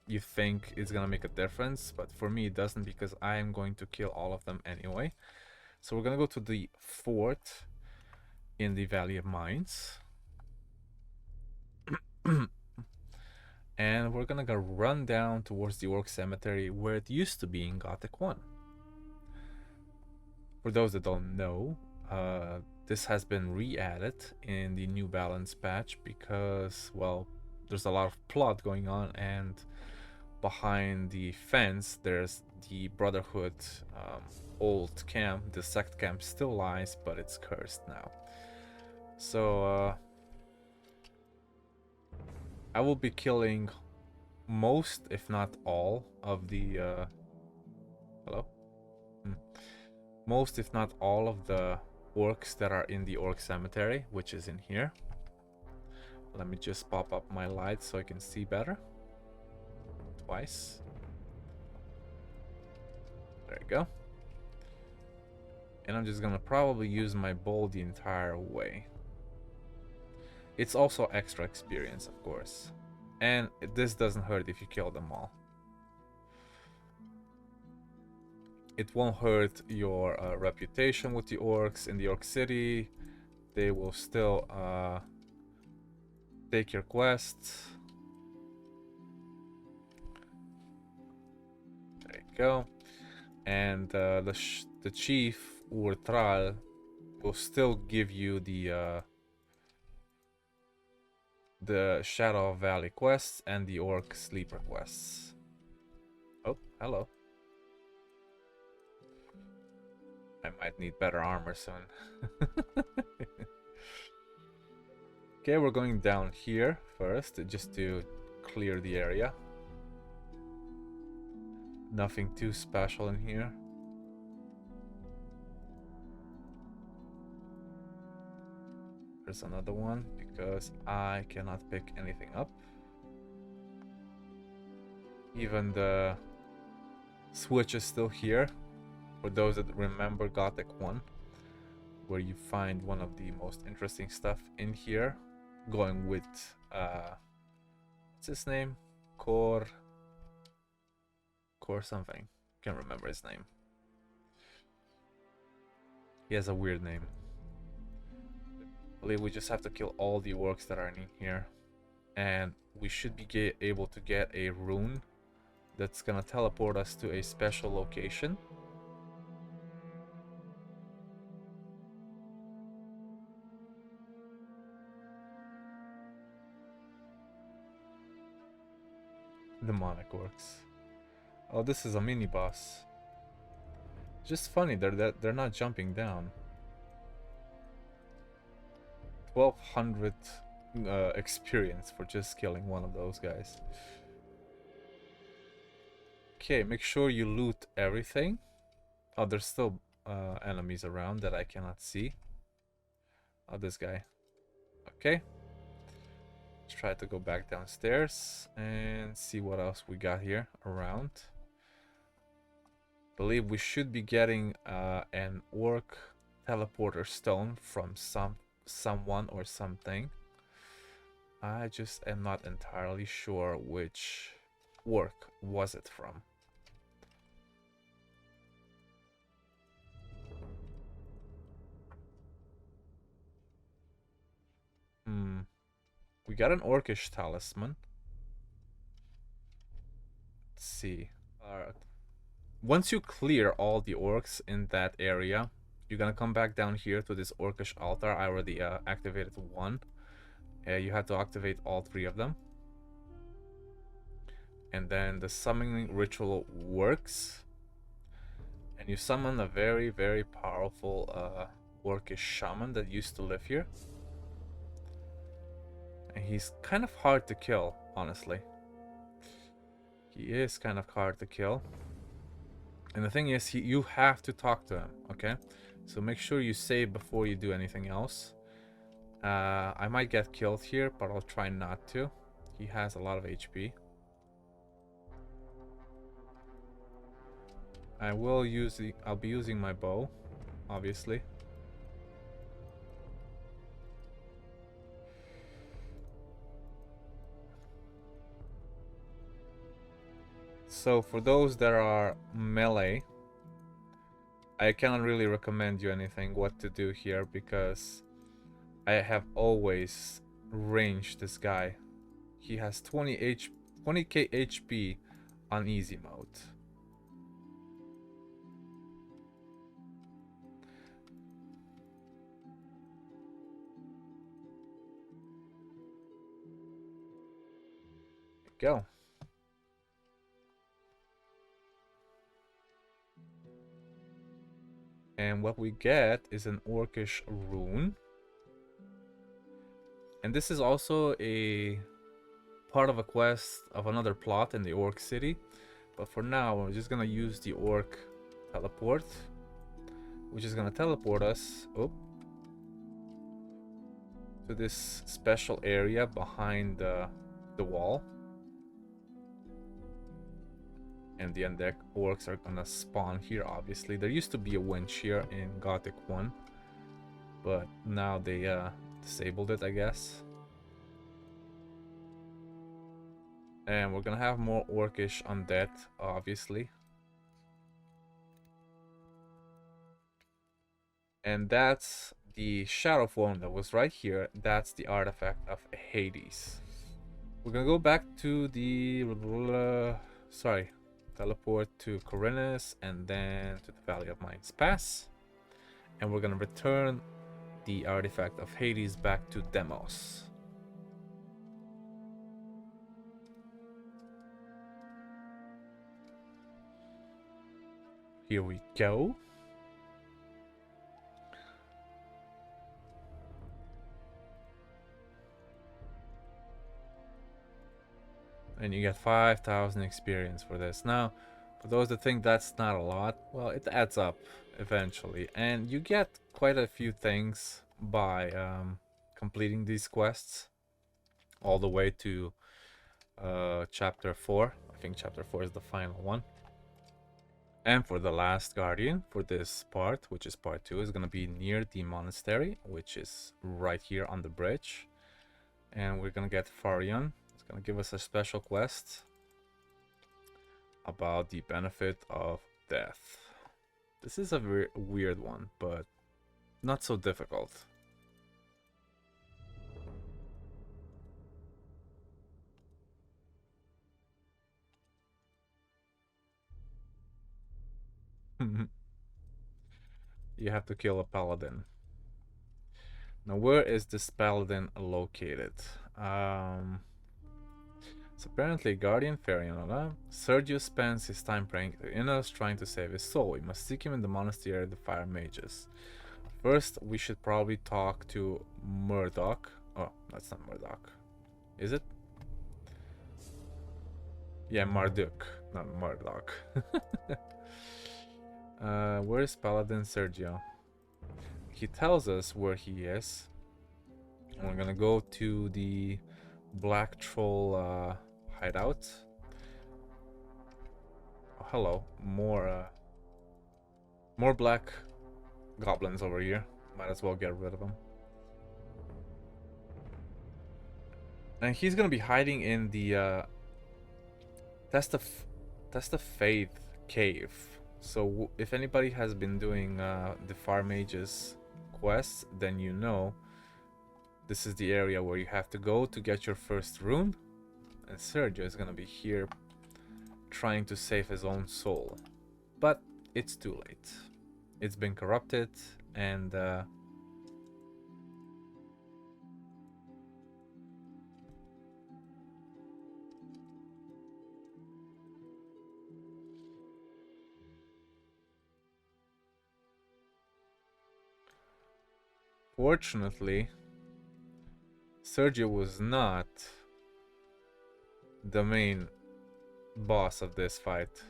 you think it's gonna make a difference, but for me it doesn't because I am going to kill all of them anyway. So we're gonna go to the fort in the Valley of Mines. And we're gonna go run down towards the Orc Cemetery where it used to be in Gothic 1. For those that don't know, this has been re-added in the New Balance patch because, well, there's a lot of plot going on, and behind the fence there's the Brotherhood old camp. The sect camp still lies, but it's cursed now. So I will be killing most, if not all, of the most, if not all, of the orcs that are in the Orc Cemetery, which is in here. Let me just pop up my light so I can see better. Twice. There you go. And I'm just gonna probably use my bow the entire way. It's also extra experience, of course. And this doesn't hurt if you kill them all. It won't hurt your reputation with the orcs in the Orc City. They will still take your quests. There you go. And the chief Ur-Thrall will still give you the Shadow Valley quests and the Orc Sleeper quests. Oh, hello. I might need better armor soon. Okay, we're going down here first just to clear the area. Nothing too special in here. There's another one because I cannot pick anything up. Even the switch is still here. For those that remember Gothic 1, where you find one of the most interesting stuff in here, going with what's his name? Cor something. Can't remember his name. He has a weird name. I believe we just have to kill all the orcs that are in here. And we should be able to get a rune that's gonna teleport us to a special location. Demonic orcs. Oh, this is a mini boss. Just funny, they're not jumping down. 1200 experience for just killing one of those guys. Okay, make sure you loot everything. Oh, there's still enemies around that I cannot see. Oh, this guy. Okay. Let's try to go back downstairs and see what else we got here around. Believe we should be getting an orc teleporter stone from someone or something. I just am not entirely sure which orc was it from. We got an orcish talisman. Let's see. Once you clear all the orcs in that area, you're gonna come back down here to this orcish altar. I already activated one. You have to activate all 3 of them. And then the summoning ritual works. And you summon a very, very powerful orcish shaman that used to live here. And he's kind of hard to kill, honestly. He is kind of hard to kill. And the thing is, you have to talk to him, okay? So make sure you save before you do anything else. I might get killed here, but I'll try not to. He has a lot of HP. I'll be using my bow, obviously. So for those that are melee, I cannot really recommend you anything what to do here, because I have always ranged this guy. He has 20k HP on easy mode. There you go. And what we get is an orcish rune. And this is also a part of a quest of another plot in the orc city. But for now, we're just gonna use the orc teleport, which is gonna teleport us to this special area behind the wall. And the undead orcs are gonna spawn here, obviously. There used to be a winch here in Gothic 1, but now they disabled it, I guess. And we're gonna have more orcish undead, obviously. And that's the shadow form that was right here. That's the artifact of Hades. We're gonna go back to the teleport to Khorinis and then to the Valley of Mines Pass. And we're gonna return the artifact of Hades back to Demos. Here we go. And you get 5,000 experience for this. Now, for those that think that's not a lot, well, it adds up eventually. And you get quite a few things by completing these quests all the way to chapter 4. I think chapter 4 is the final one. And for the last guardian for this part, which is part 2, is going to be near the monastery, which is right here on the bridge. And we're going to get Farion. It's going to give us a special quest about the benefit of death. This is a very weird one, but not so difficult. You have to kill a paladin. Now, where is this paladin located? It's apparently Guardian Ferian. Sergio spends his time praying to Innos, trying to save his soul. We must seek him in the monastery of the Fire Mages. First, we should probably talk to Murdoch. Oh, that's not Murdoch. Is it? Yeah, Marduk, not Murdoch. Where is Paladin Sergio? He tells us where he is. And we're gonna go to the Black Troll hideout. Oh, hello, more black goblins over here. Might as well get rid of them. And he's gonna be hiding in the Test of Faith cave. So if anybody has been doing the Fire Mages quests, then you know this is the area where you have to go to get your first rune. And Sergio is gonna be here trying to save his own soul. But it's too late. It's been corrupted, and fortunately, Sergio was not the main boss of this fight.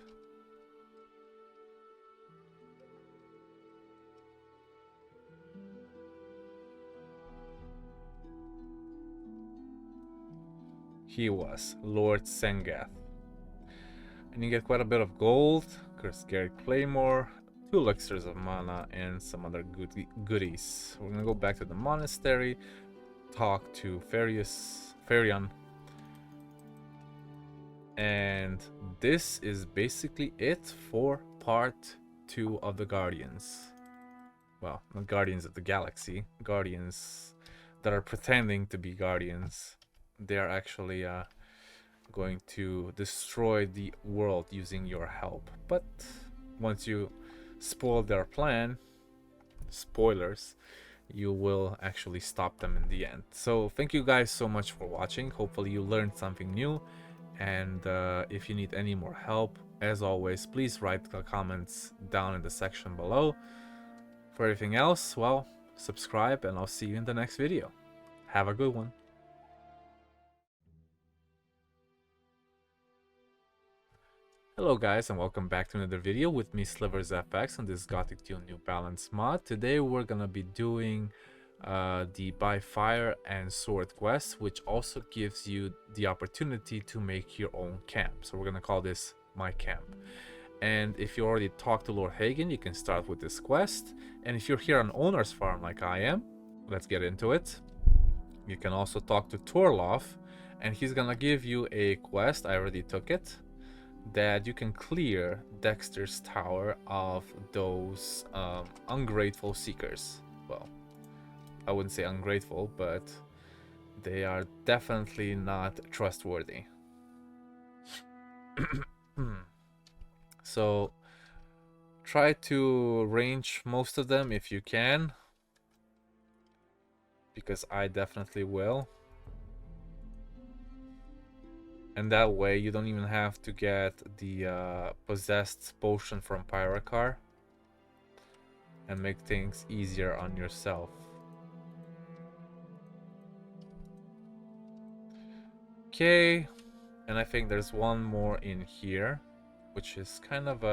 He was Lord Sengath. And you get quite a bit of gold, Cursed Garrett Claymore, 2 elixirs of mana, and some other goodies. We're gonna go back to the monastery, talk to Ferian. And this is basically it for part 2 of the Guardians. Well, not Guardians of the Galaxy, Guardians that are pretending to be Guardians. They are actually going to destroy the world using your help. But once you spoil their plan, spoilers, you will actually stop them in the end. So thank you guys so much for watching. Hopefully you learned something new. And if you need any more help, as always, please write the comments down in the section below. For everything else, well, subscribe, and I'll see you in the next video. Have a good one. Hello guys, and welcome back to another video with me, SliversFX, on this Gothic 2 New Balance mod. Today we're gonna be doing the By Fire and Sword quest, which also gives you the opportunity to make your own camp. So we're gonna call this My Camp. And if you already talked to Lord Hagen, you can start with this quest. And if you're here on Owner's Farm like I am, let's get into it. You can also talk to Torloff, and he's gonna give you a quest. I already took it. That you can clear Dexter's Tower of those ungrateful seekers. Well, I wouldn't say ungrateful, but they are definitely not trustworthy. So try to range most of them if you can, because I definitely will. And that way you don't even have to get the possessed potion from Pyrocar, and make things easier on yourself. Okay, and I think there's one more in here, which is kind of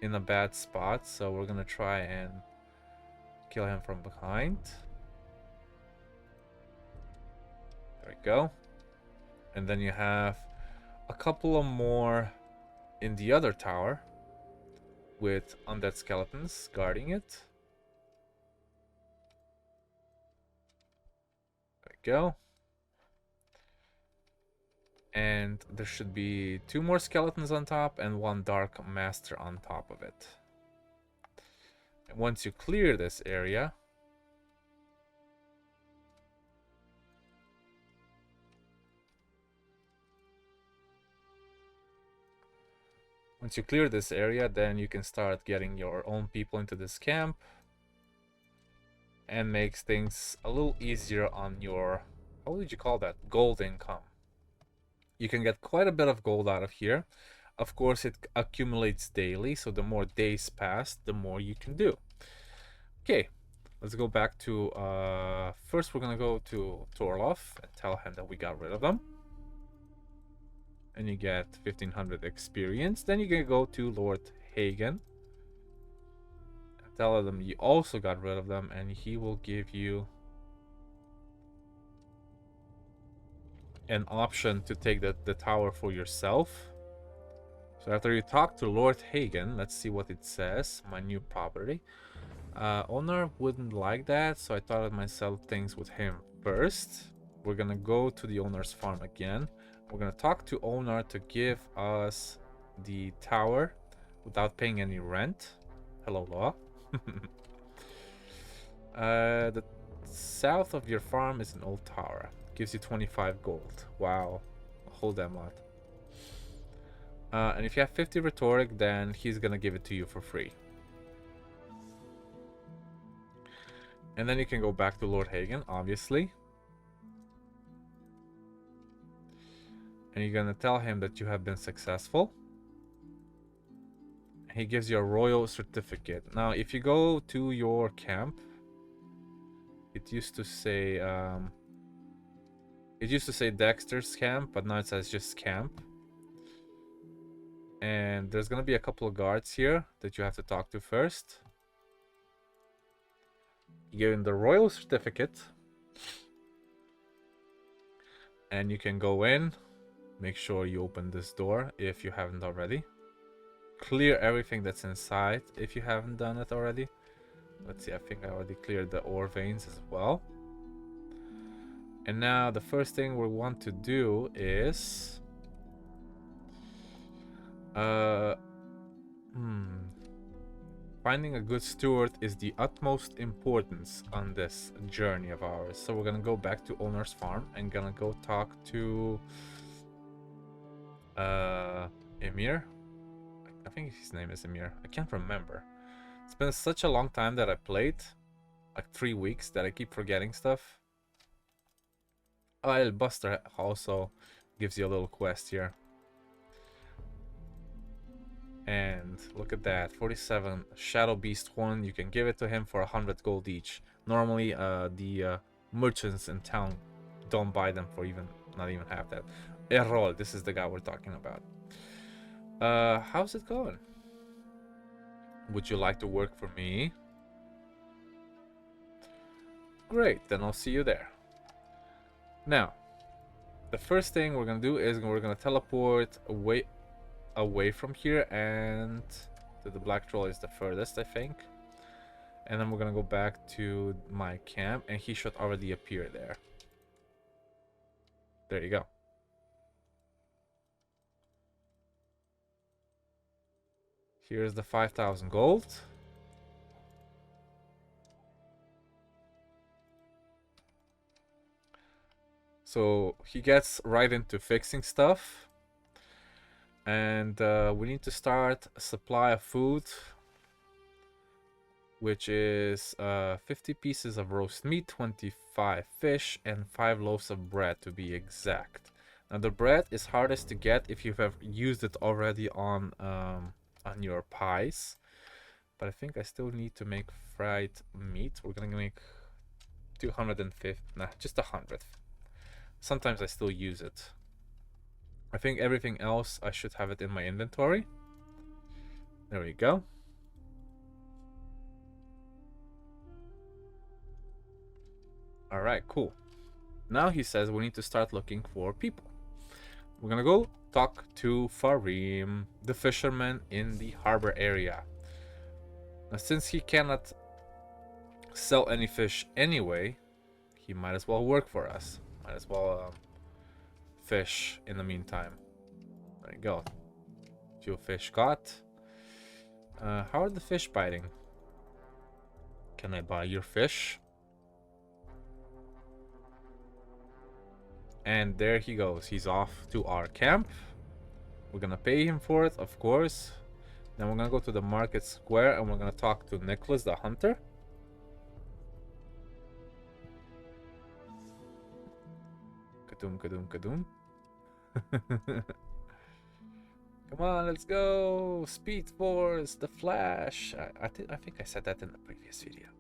in a bad spot, so we're gonna try and kill him from behind. There we go. And then you have a couple of more in the other tower with undead skeletons guarding it. There we go. And there should be 2 more skeletons on top and 1 dark master on top of it. And once you clear this area, Once you clear this area, then you can start getting your own people into this camp. And makes things a little easier on your, how would you call that, gold income. You can get quite a bit of gold out of here. Of course, it accumulates daily, so the more days pass, the more you can do. Okay, let's go back to, first we're gonna go to Torloff and tell him that we got rid of them. And you get 1500 experience. Then you can go to Lord Hagen. Tell them you also got rid of them, and he will give you an option to take the tower for yourself. So after you talk to Lord Hagen, let's see what it says. My new property. Owner wouldn't like that, so I thought I'd myself things with him first. We're gonna go to the owner's farm again. We're gonna talk to owner to give us the tower without paying any rent. Hello, law. The south of your farm is an old tower. Gives you 25 gold. Wow, a whole damn lot. And if you have 50 rhetoric, then he's gonna give it to you for free. And then you can go back to Lord Hagen, obviously. And you're gonna tell him that you have been successful. He gives you a royal certificate. Now, if you go to your camp, it used to say Dexter's camp, but now it says just camp. And there's gonna be a couple of guards here that you have to talk to first. You give him the royal certificate, and you can go in. Make sure you open this door if you haven't already. Clear everything that's inside if you haven't done it already. Let's see, I think I already cleared the ore veins as well. And now the first thing we want to do is finding a good steward is the utmost importance on this journey of ours. So we're gonna go back to owner's farm and gonna go talk to Emir. I think his name is Emir. I can't remember. It's been such a long time that I played, like 3 weeks, that I keep forgetting stuff. Oh, El Buster also gives you a little quest here. And look at that, 47 Shadow Beast Horn. You can give it to him for 100 gold each. Normally, the merchants in town don't buy them for not even half that. Errol, this is the guy we're talking about. How's it going? Would you like to work for me? Great, then I'll see you there. Now, the first thing we're gonna do is we're gonna teleport away from here, and the Black Troll is the furthest, I think. And then we're gonna go back to my camp, and he should already appear there. There you go. Here's the 5,000 gold. So he gets right into fixing stuff. And we need to start a supply of food, which is 50 pieces of roast meat, 25 fish, and 5 loaves of bread to be exact. Now the bread is hardest to get if you have used it already on your pies, but I think I still need to make fried meat. We're gonna make 250, nah, just 100. Sometimes I still use it. I think everything else I should have it in my inventory. There we go. All right, cool. Now he says we need to start looking for people. We're gonna go talk to Farim, the fisherman in the harbor area. Now, since he cannot sell any fish anyway, he might as well work for us. Might as well fish in the meantime. There you go. Few fish caught. How are the fish biting? Can I buy your fish? And there he goes. He's off to our camp. We're gonna pay him for it, of course. Then we're gonna go to the market square and we're gonna talk to Nicholas the Hunter. Kadoom, kadoom, kadoom. Come on, let's go! Speed Force, the Flash. I think I said that in the previous video.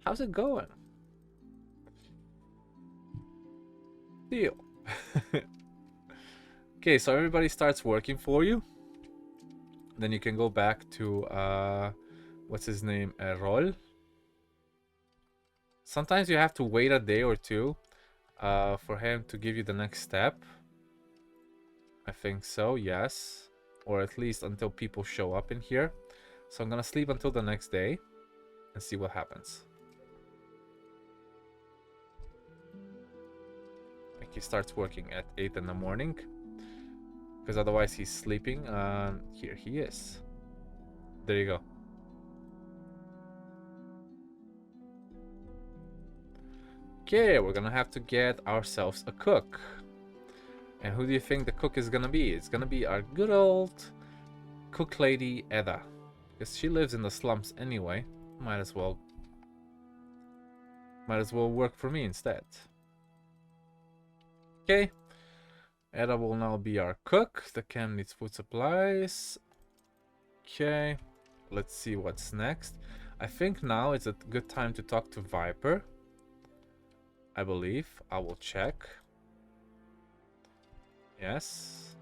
How's it going? Deal. Okay, so everybody starts working for you. Then you can go back to what's his name, Roll. Sometimes you have to wait a day or two for him to give you the next step. I think so, yes. Or at least until people show up in here. So I'm gonna sleep until the next day and see what happens. I think he starts working at 8 in the morning. Because otherwise he's sleeping. Here he is. There you go. Okay, we're gonna have to get ourselves a cook. And who do you think the cook is gonna be? It's gonna be our good old cook lady Edda. Because she lives in the slums anyway. Might as well work for me instead. Okay. Edda will now be our cook. The camp needs food supplies. Okay. Let's see what's next. I think now is a good time to talk to Viper. I believe. I will check. Yes.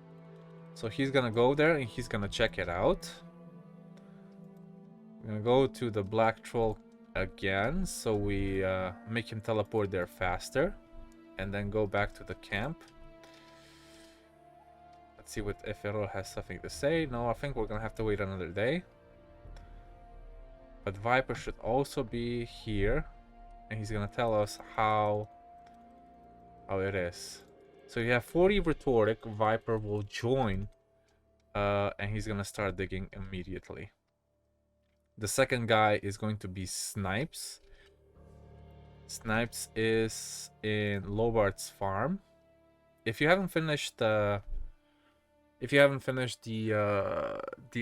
So he's gonna go there and he's gonna check it out. I'm gonna go to the Black Troll again, so we make him teleport there faster. And then go back to the camp. Let's see if Errol has something to say. No, I think we're gonna have to wait another day. But Viper should also be here. And he's gonna tell us how it is. So you have 40 rhetoric. Viper will join, and he's gonna start digging immediately. The second guy is going to be Snipes. Snipes is in Lobart's farm. If you haven't finished the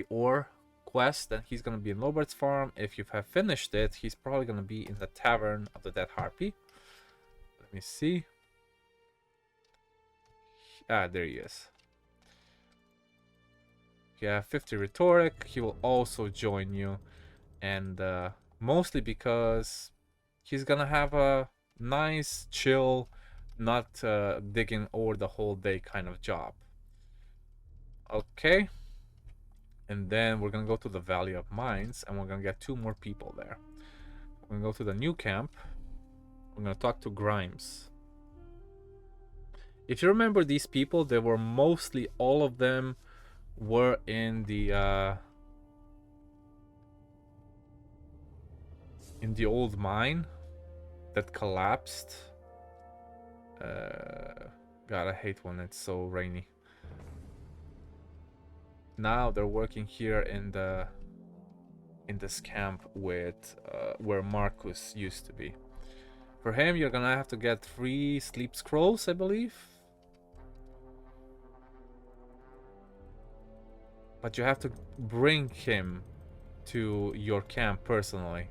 ore quest, then he's gonna be in Lobart's farm. If you have finished it, he's probably gonna be in the Tavern of the Dead Harpy. Let me see. Ah, there he is. Yeah, 50 rhetoric. He will also join you, and mostly because he's gonna have a nice, chill, not digging ore the whole day kind of job. Okay. And then we're gonna go to the Valley of Mines, and we're gonna get 2 more people there. We're gonna go to the new camp. We're gonna talk to Grimes. If you remember these people, they were mostly, all of them were in the old mine that collapsed. God, I hate when it's so rainy. Now they're working here in this camp with where Marcus used to be. For him, you're gonna have to get 3 sleep scrolls, I believe. But you have to bring him to your camp personally.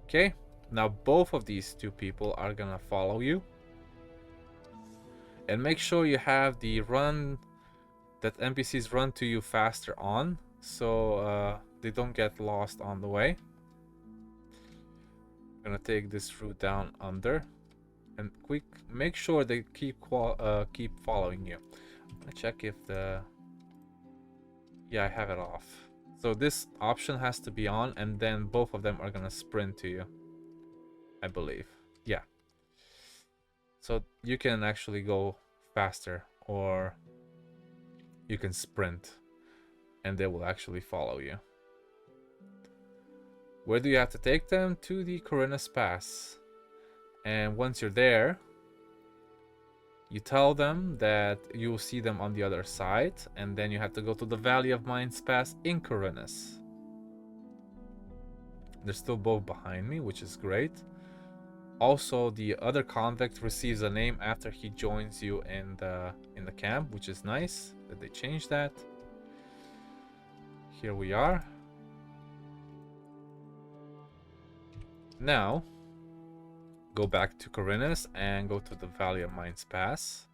Okay, now both of these 2 people are gonna follow you. And make sure you have the run that NPCs run to you faster on, so they don't get lost on the way. I'm gonna take this route down under, and make sure they keep following you. I'm gonna check if yeah, I have it off. So this option has to be on, and then both of them are gonna sprint to you, I believe. Yeah. So you can actually go faster, or you can sprint, and they will actually follow you. Where do you have to take them? To the Khorinis Pass. And once you're there, you tell them that you will see them on the other side, and then you have to go to the Valley of Mines Pass in Khorinis. They're still both behind me, which is great. Also, the other convict receives a name after he joins you in the camp, which is nice that they changed that. Here we are. Now, go back to Khorinis and go to the Valley of Mines Pass.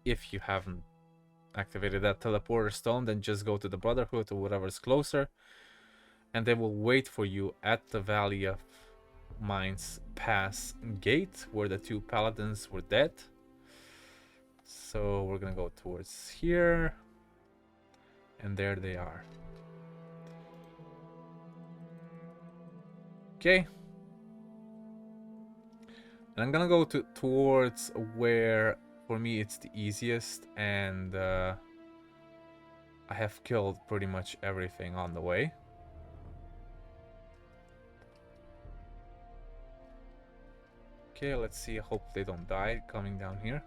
If you haven't activated that teleporter stone, then just go to the Brotherhood or whatever's closer, and they will wait for you at the Valley of Mines Pass gate where the 2 paladins were dead. So we're gonna go towards here, and there they are. Okay. And I'm gonna go towards where, for me, it's the easiest, and I have killed pretty much everything on the way. Okay, let's see. I hope they don't die coming down here.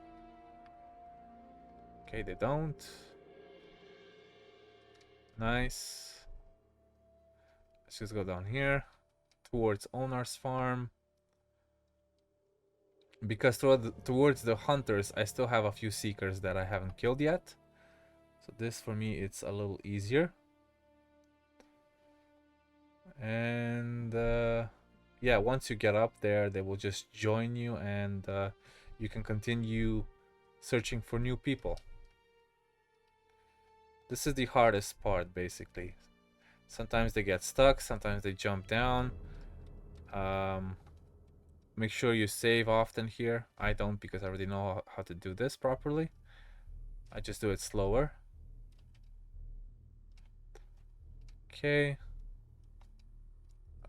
Okay, they don't. Nice. Let's just go down here towards Onar's farm. Because towards the hunters, I still have a few seekers that I haven't killed yet. So this, for me, it's a little easier. And yeah, once you get up there, they will just join you, and you can continue searching for new people. This is the hardest part, basically. Sometimes they get stuck, sometimes they jump down. Make sure you save often here. I don't, because I already know how to do this properly. I just do it slower. Okay.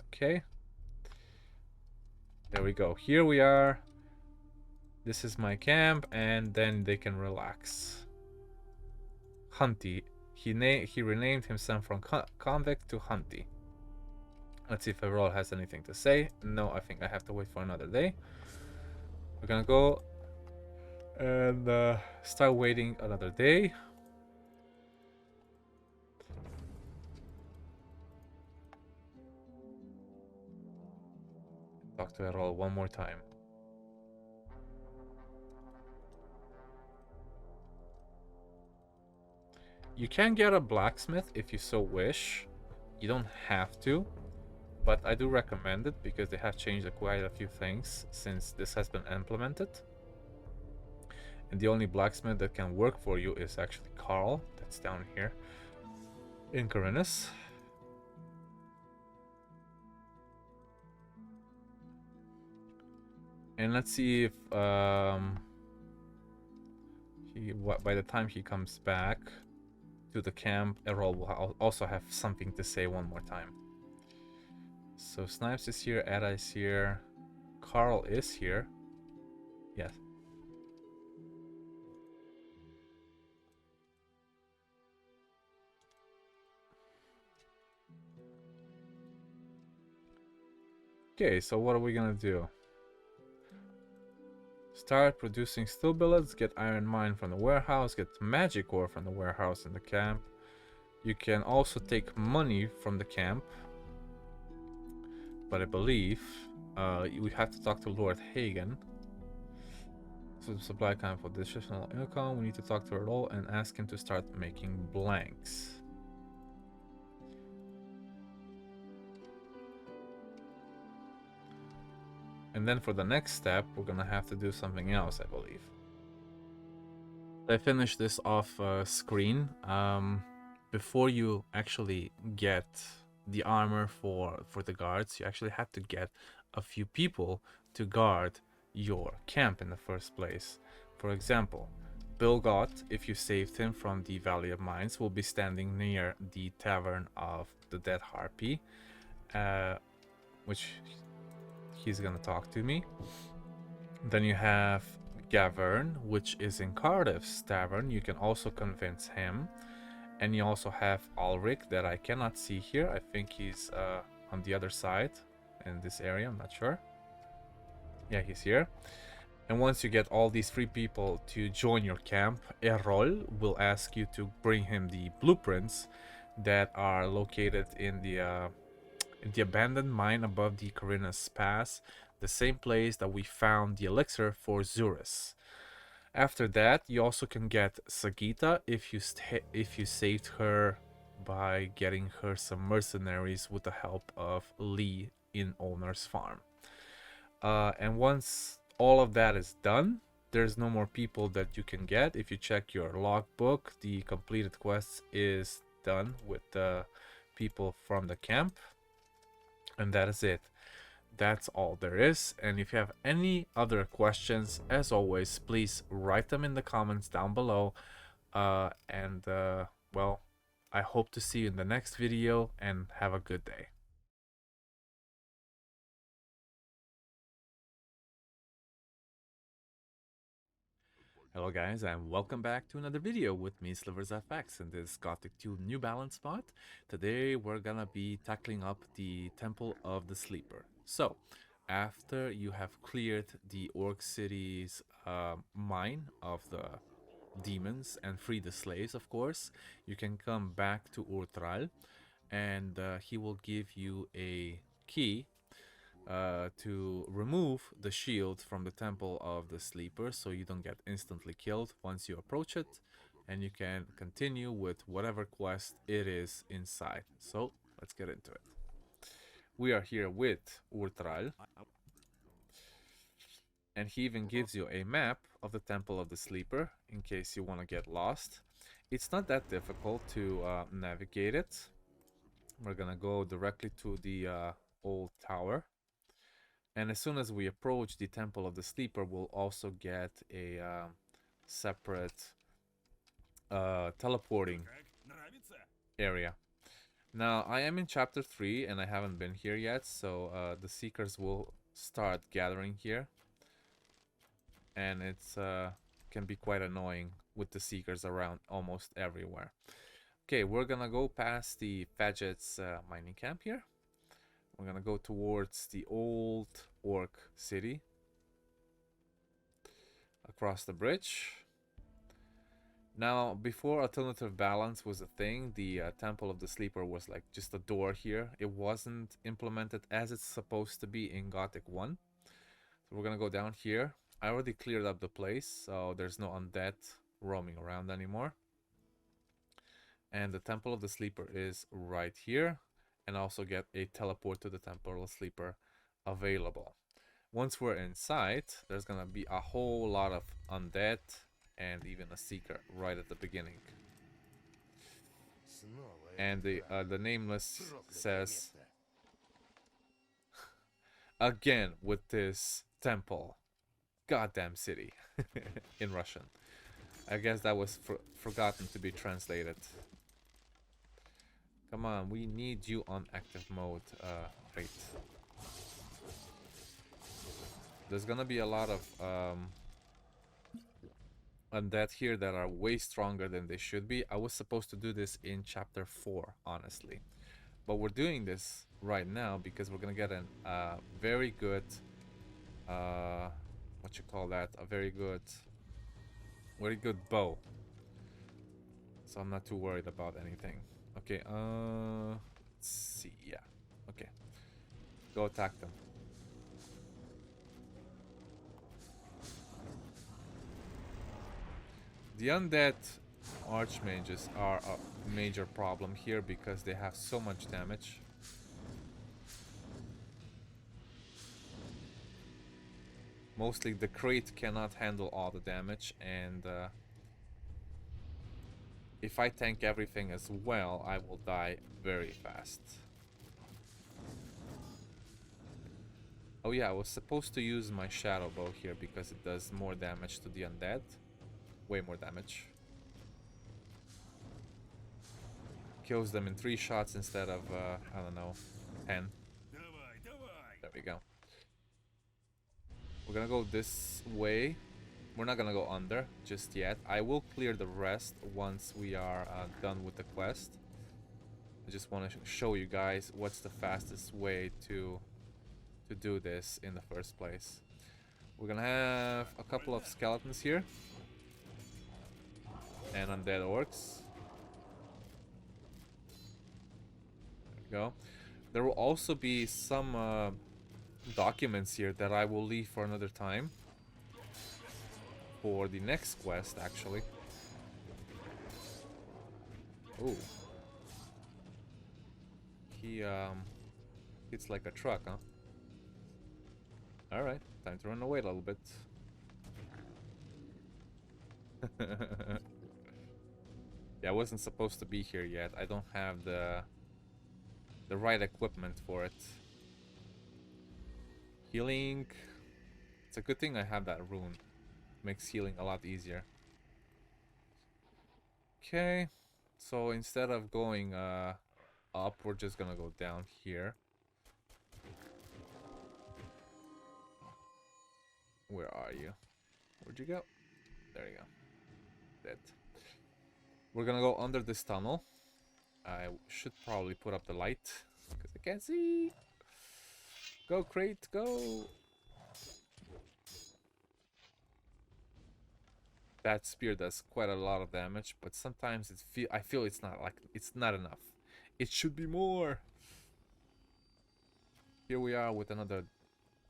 Okay. There we go. Here we are. This is my camp, and then they can relax. Hunty. He renamed himself from convict to Hunty. Let's see if Everall has anything to say. No, I think I have to wait for another day. We're gonna go and start waiting another day. Talk to Everall one more time. You can get a blacksmith if you so wish. You don't have to, but I do recommend it because they have changed quite a few things since this has been implemented. And the only blacksmith that can work for you is actually Carl, that's down here in Khorinis. And let's see if by the time he comes back to the camp, Errol will also have something to say one more time. So Snipes is here, Ada is here, Carl is here. Yes. Okay, so what are we gonna do? Start producing steel billets, get iron mine from the warehouse, get magic ore from the warehouse in the camp. You can also take money from the camp, but I believe we have to talk to Lord Hagen. So the supply camp for additional income, we need to talk to Ur-Thrall and ask him to start making blanks. And then for the next step, we're gonna have to do something else, I believe. I finished this off screen. Before you actually get the armor for the guards, you actually have to get a few people to guard your camp in the first place. For example, Bilgot, if you saved him from the Valley of Mines, will be standing near the Tavern of the Dead Harpy, which he's gonna talk to me. Then you have Gavern, which is in Cardiff's Tavern. You can also convince him. And you also have Ulrich that I cannot see here. I think he's on the other side in this area, I'm not sure. Yeah, he's here. And once you get all these 3 people to join your camp, Errol will ask you to bring him the blueprints that are located in the in the abandoned mine above the Khorinis Pass, the same place that we found the elixir for Xurus. After that, you also can get Sagita if you saved her by getting her some mercenaries with the help of Lee in Owner's Farm. And once all of that is done, there's no more people that you can get. If you check your logbook, the completed quest is done with the people from the camp. And that is it. That's all there is. And if you have any other questions, as always, please write them in the comments down below. Well, I hope to see you in the next video, and have a good day. Hello guys, and welcome back to another video with me, SliversFX, in this Gothic 2 New Balance spot. Today we're gonna be tackling up the Temple of the Sleeper. So, after you have cleared the Orc City's mine of the demons and free the slaves, of course, you can come back to Ur-Thrall, and he will give you a key to remove the shield from the Temple of the Sleeper so you don't get instantly killed once you approach it, and you can continue with whatever quest it is inside. So let's get into it. We are here with Ur-Thrall, and he even gives you a map of the Temple of the Sleeper in case you want to get lost. It's not that difficult to navigate it. We're gonna go directly to the old tower. And as soon as we approach the Temple of the Sleeper, we'll also get a separate teleporting area. Now, I am in chapter 3 and I haven't been here yet, so the seekers will start gathering here. And it's can be quite annoying with the seekers around almost everywhere. Okay, we're gonna go past the Fadget's mining camp here. We're gonna go towards the old Orc city, across the bridge. Now, before alternative balance was a thing, the Temple of the Sleeper was like just a door here. It wasn't implemented as it's supposed to be in Gothic 1. So we're gonna go down here. I already cleared up the place, so there's no undead roaming around anymore. And the Temple of the Sleeper is right here. And also get a teleport to the Temple of the Sleeper available. Once we're inside, there's gonna be a whole lot of undead and even a seeker right at the beginning. And the nameless says, again with this temple, goddamn city, in Russian. I guess that was forgotten to be translated. Come on, we need you on active mode, right. There's gonna be a lot of undead here that are way stronger than they should be. I was supposed to do this in chapter 4, honestly. But we're doing this right now because we're gonna get a very good, what you call that? A very good bow. So I'm not too worried about anything. Okay, let's see, yeah, okay. Go attack them. The undead archmages are a major problem here because they have so much damage. Mostly the crate cannot handle all the damage, and if I tank everything as well, I will die very fast. Oh yeah, I was supposed to use my shadow bow here because it does more damage to the undead. Way more damage. Kills them in 3 shots instead of, I don't know, 10. There we go. We're gonna go this way. We're not gonna go under just yet. I will clear the rest once we are done with the quest. I just want to show you guys what's the fastest way to do this in the first place. We're gonna have a couple of skeletons here and undead orcs. There we go. There will also be some documents here that I will leave for another time. For the next quest, actually. Oh. He, hits like a truck, huh? Alright, time to run away a little bit. Yeah, I wasn't supposed to be here yet. I don't have the right equipment for it. Healing. It's a good thing I have that rune. Makes healing a lot easier. Okay. So instead of going up, we're just gonna go down here. Where are you? Where'd you go? There you go. Dead. We're gonna go under this tunnel. I should probably put up the light because I can't see. Go, crate, go! That spear does quite a lot of damage, but sometimes I feel it's not enough. It should be more. Here we are with another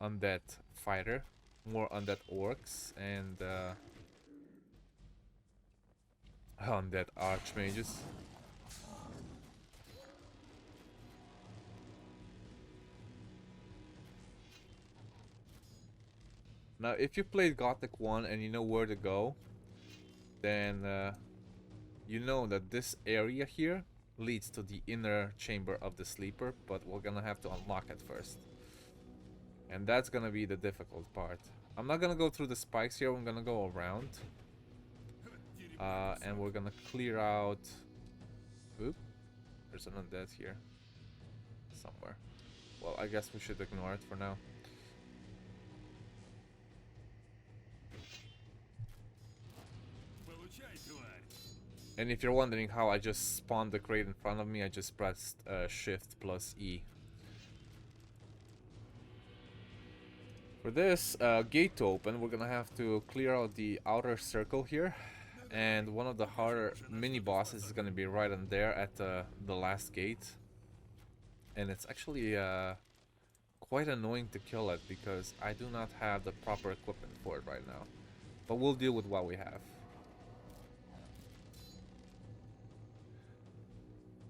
undead fighter, more undead orcs, and undead archmages. Now, if you played Gothic 1 and you know where to go, then you know that this area here leads to the inner chamber of the sleeper, but we're gonna have to unlock it first. And that's gonna be the difficult part. I'm not gonna go through the spikes here, I'm gonna go around. And we're gonna clear out... Oop, there's an undead here. Somewhere. Well, I guess we should ignore it for now. And if you're wondering how I just spawned the crate in front of me, I just pressed Shift plus E. For this gate to open, we're gonna have to clear out the outer circle here. And one of the harder mini-bosses is gonna be right in there at the last gate. And it's actually quite annoying to kill it because I do not have the proper equipment for it right now. But we'll deal with what we have.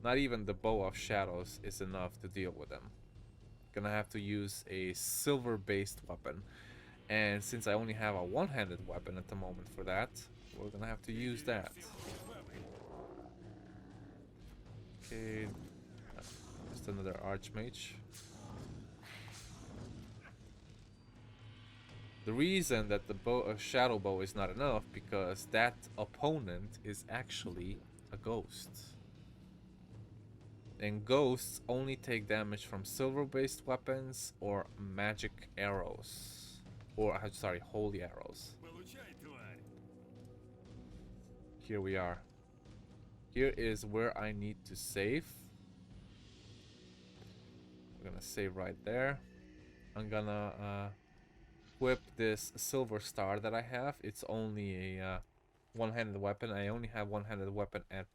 Not even the Bow of Shadows is enough to deal with them. Gonna have to use a silver-based weapon. And since I only have a one-handed weapon at the moment for that, we're gonna have to use that. Okay, just another Archmage. The reason that the Shadow Bow is not enough because that opponent is actually a ghost. And ghosts only take damage from silver-based weapons or magic arrows. Or, sorry, holy arrows. Here we are. Here is where I need to save. I'm gonna save right there. I'm gonna whip this silver star that I have. It's only a one-handed weapon. I only have one-handed weapon at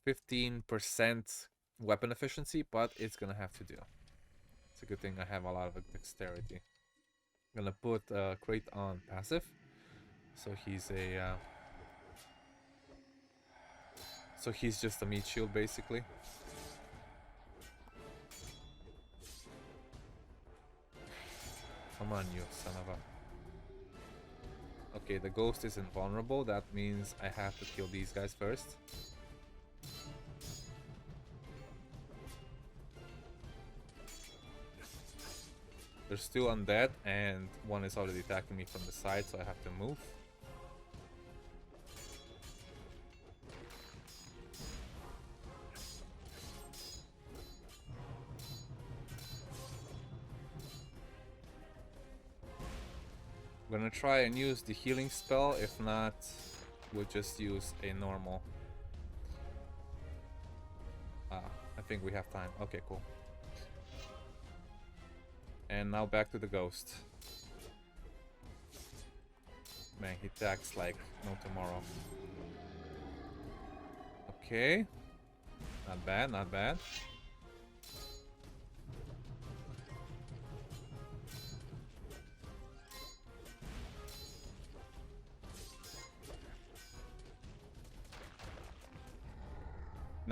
15% weapon efficiency, but it's gonna have to do. It's a good thing I have a lot of dexterity. I'm gonna put crate on passive, so he's a so he's just a meat shield basically. Come on, you son of a... Okay, the ghost is invulnerable. That means I have to kill these guys first. They're still undead, and one is already attacking me from the side, so I have to move. I'm gonna try and use the healing spell. If not, we'll just use a normal. I think we have time. Okay, cool. And now back to the ghost. Man, he attacks like no tomorrow. Okay. Not bad, not bad.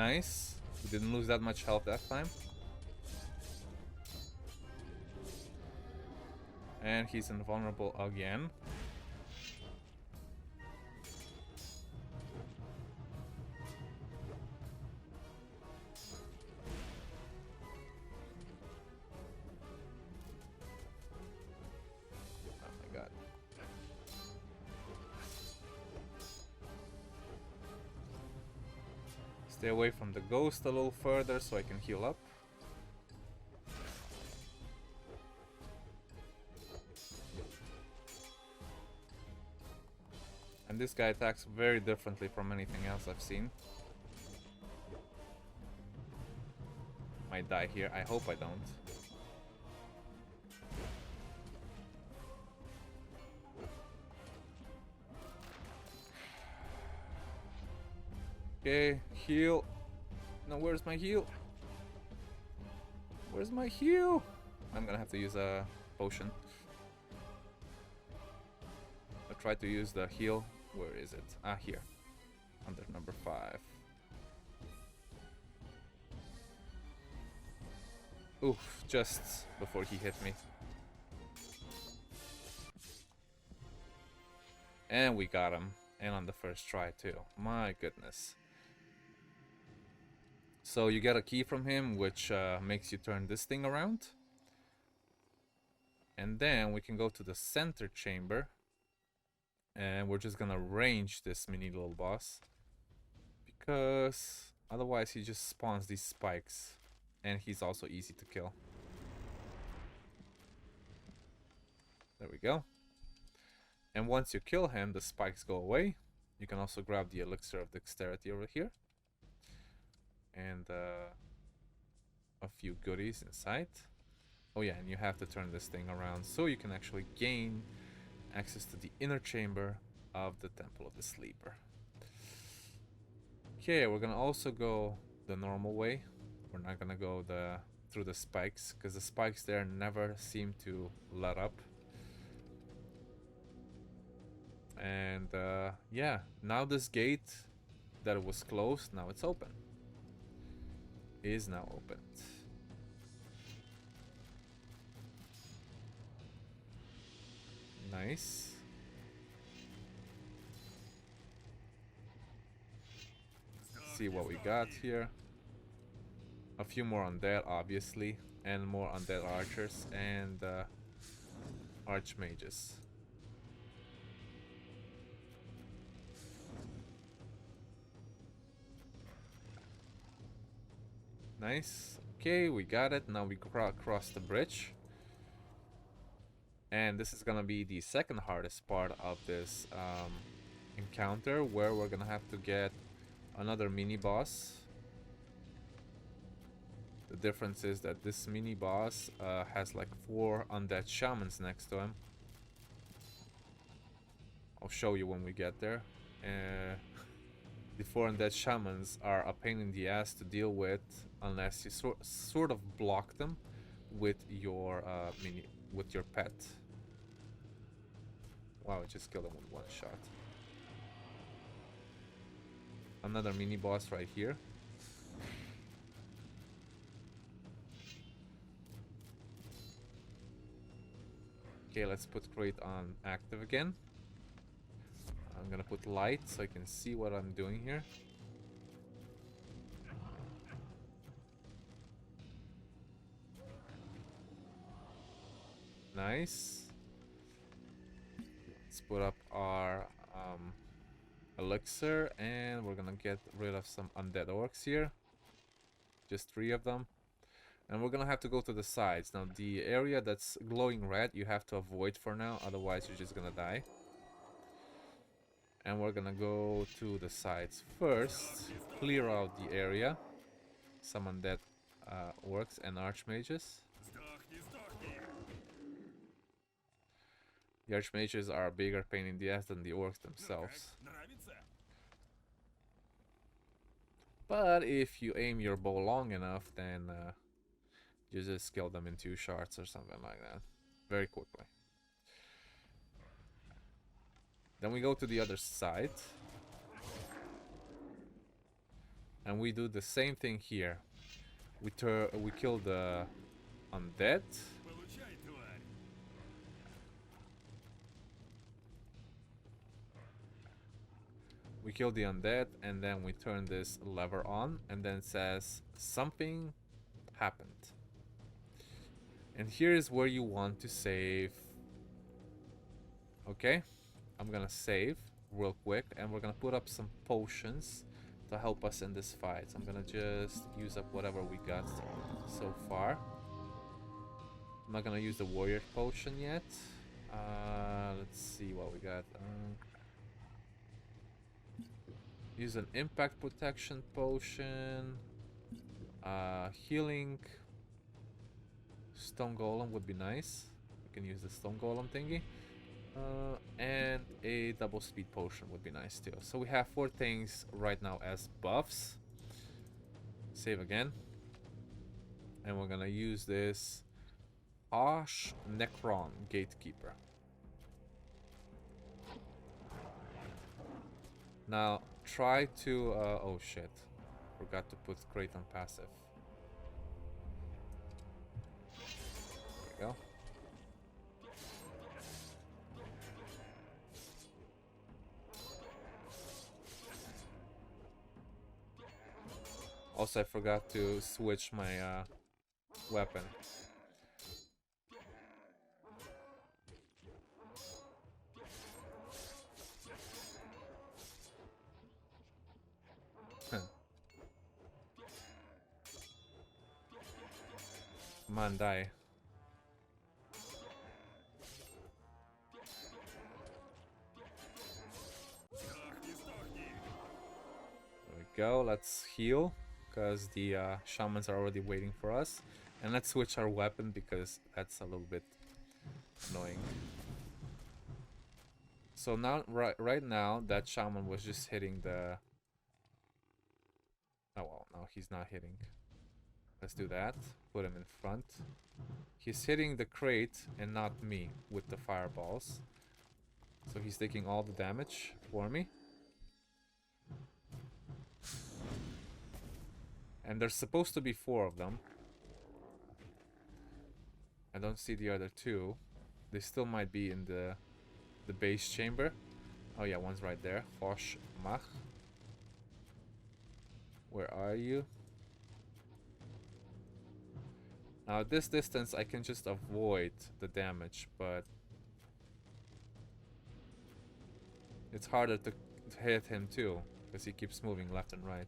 Nice. We didn't lose that much health that time. And he's invulnerable again. Oh my god. Stay away from the ghost a little further so I can heal up. And this guy attacks very differently from anything else I've seen. Might die here. I hope I don't. Okay, heal. No, where's my heal? Where's my heal? I'm gonna have to use a potion. I'll try to use the heal. Where is it? Ah, here. Under number 5. Oof, just before he hit me. And we got him. And on the first try too. My goodness. So you get a key from him, which makes you turn this thing around. And then we can go to the center chamber. And we're just gonna range this mini little boss. Because otherwise he just spawns these spikes. And he's also easy to kill. There we go. And once you kill him, the spikes go away. You can also grab the elixir of dexterity over here. And a few goodies inside. Oh yeah, and you have to turn this thing around so you can actually gain access to the inner chamber of the Temple of the Sleeper. Okay, we're gonna also go the normal way. We're not gonna go through the spikes, because the spikes there never seem to let up. And yeah, now this gate that was closed, now it's open. Is now opened. Nice. See what we got here. A few more undead, obviously, and more undead archers and archmages. Nice. Okay, we got it. Now we cross the bridge. And this is gonna be the second hardest part of this encounter, where we're gonna have to get another mini boss. The difference is that this mini boss has like 4 undead shamans next to him. I'll show you when we get there. The 4 undead shamans are a pain in the ass to deal with unless you sort of block them with your pet. Wow, I just killed him with 1 shot. Another mini boss right here. Okay, let's put crate on active again. I'm gonna put light so I can see what I'm doing here. Nice. Let's put up our elixir, and we're gonna get rid of some undead orcs here. Just 3 of them. And we're gonna have to go to the sides. Now the area that's glowing red you have to avoid for now, otherwise you're just gonna die. And we're gonna go to the sides first, clear out the area. Some undead orcs and archmages. The archmages are a bigger pain in the ass than the orcs themselves. But if you aim your bow long enough, then you just kill them in 2 shots or something like that. Very quickly. Then we go to the other side. And we do the same thing here. We kill the undead. We kill the undead, and then we turn this lever on, and then it says something happened. And here is where you want to save. Okay, I'm gonna save real quick, and we're gonna put up some potions to help us in this fight. So I'm gonna just use up whatever we got so far. I'm not gonna use the warrior potion yet. Let's see what we got. Use an impact protection potion. Healing. Stone golem would be nice. We can use the stone golem thingy. And a double speed potion would be nice too. So we have 4 things right now as buffs. Save again. And we're gonna use this Harsh Necron Gatekeeper. Now try to oh shit. Forgot to put crate on passive. There we go. Also, I forgot to switch my weapon. Come on, die. There we go, let's heal. Because the shamans are already waiting for us. And let's switch our weapon because that's a little bit annoying. So now, right now, that shaman was just hitting the... Oh well, no, he's not hitting. Let's do that. Put him in front. He's hitting the crate and not me with the fireballs. So he's taking all the damage for me. And there's supposed to be 4 of them. I don't see the other 2. They still might be in the base chamber. Oh yeah, one's right there. Hosh Mach. Where are you? Now at this distance I can just avoid the damage, but it's harder to hit him too, because he keeps moving left and right.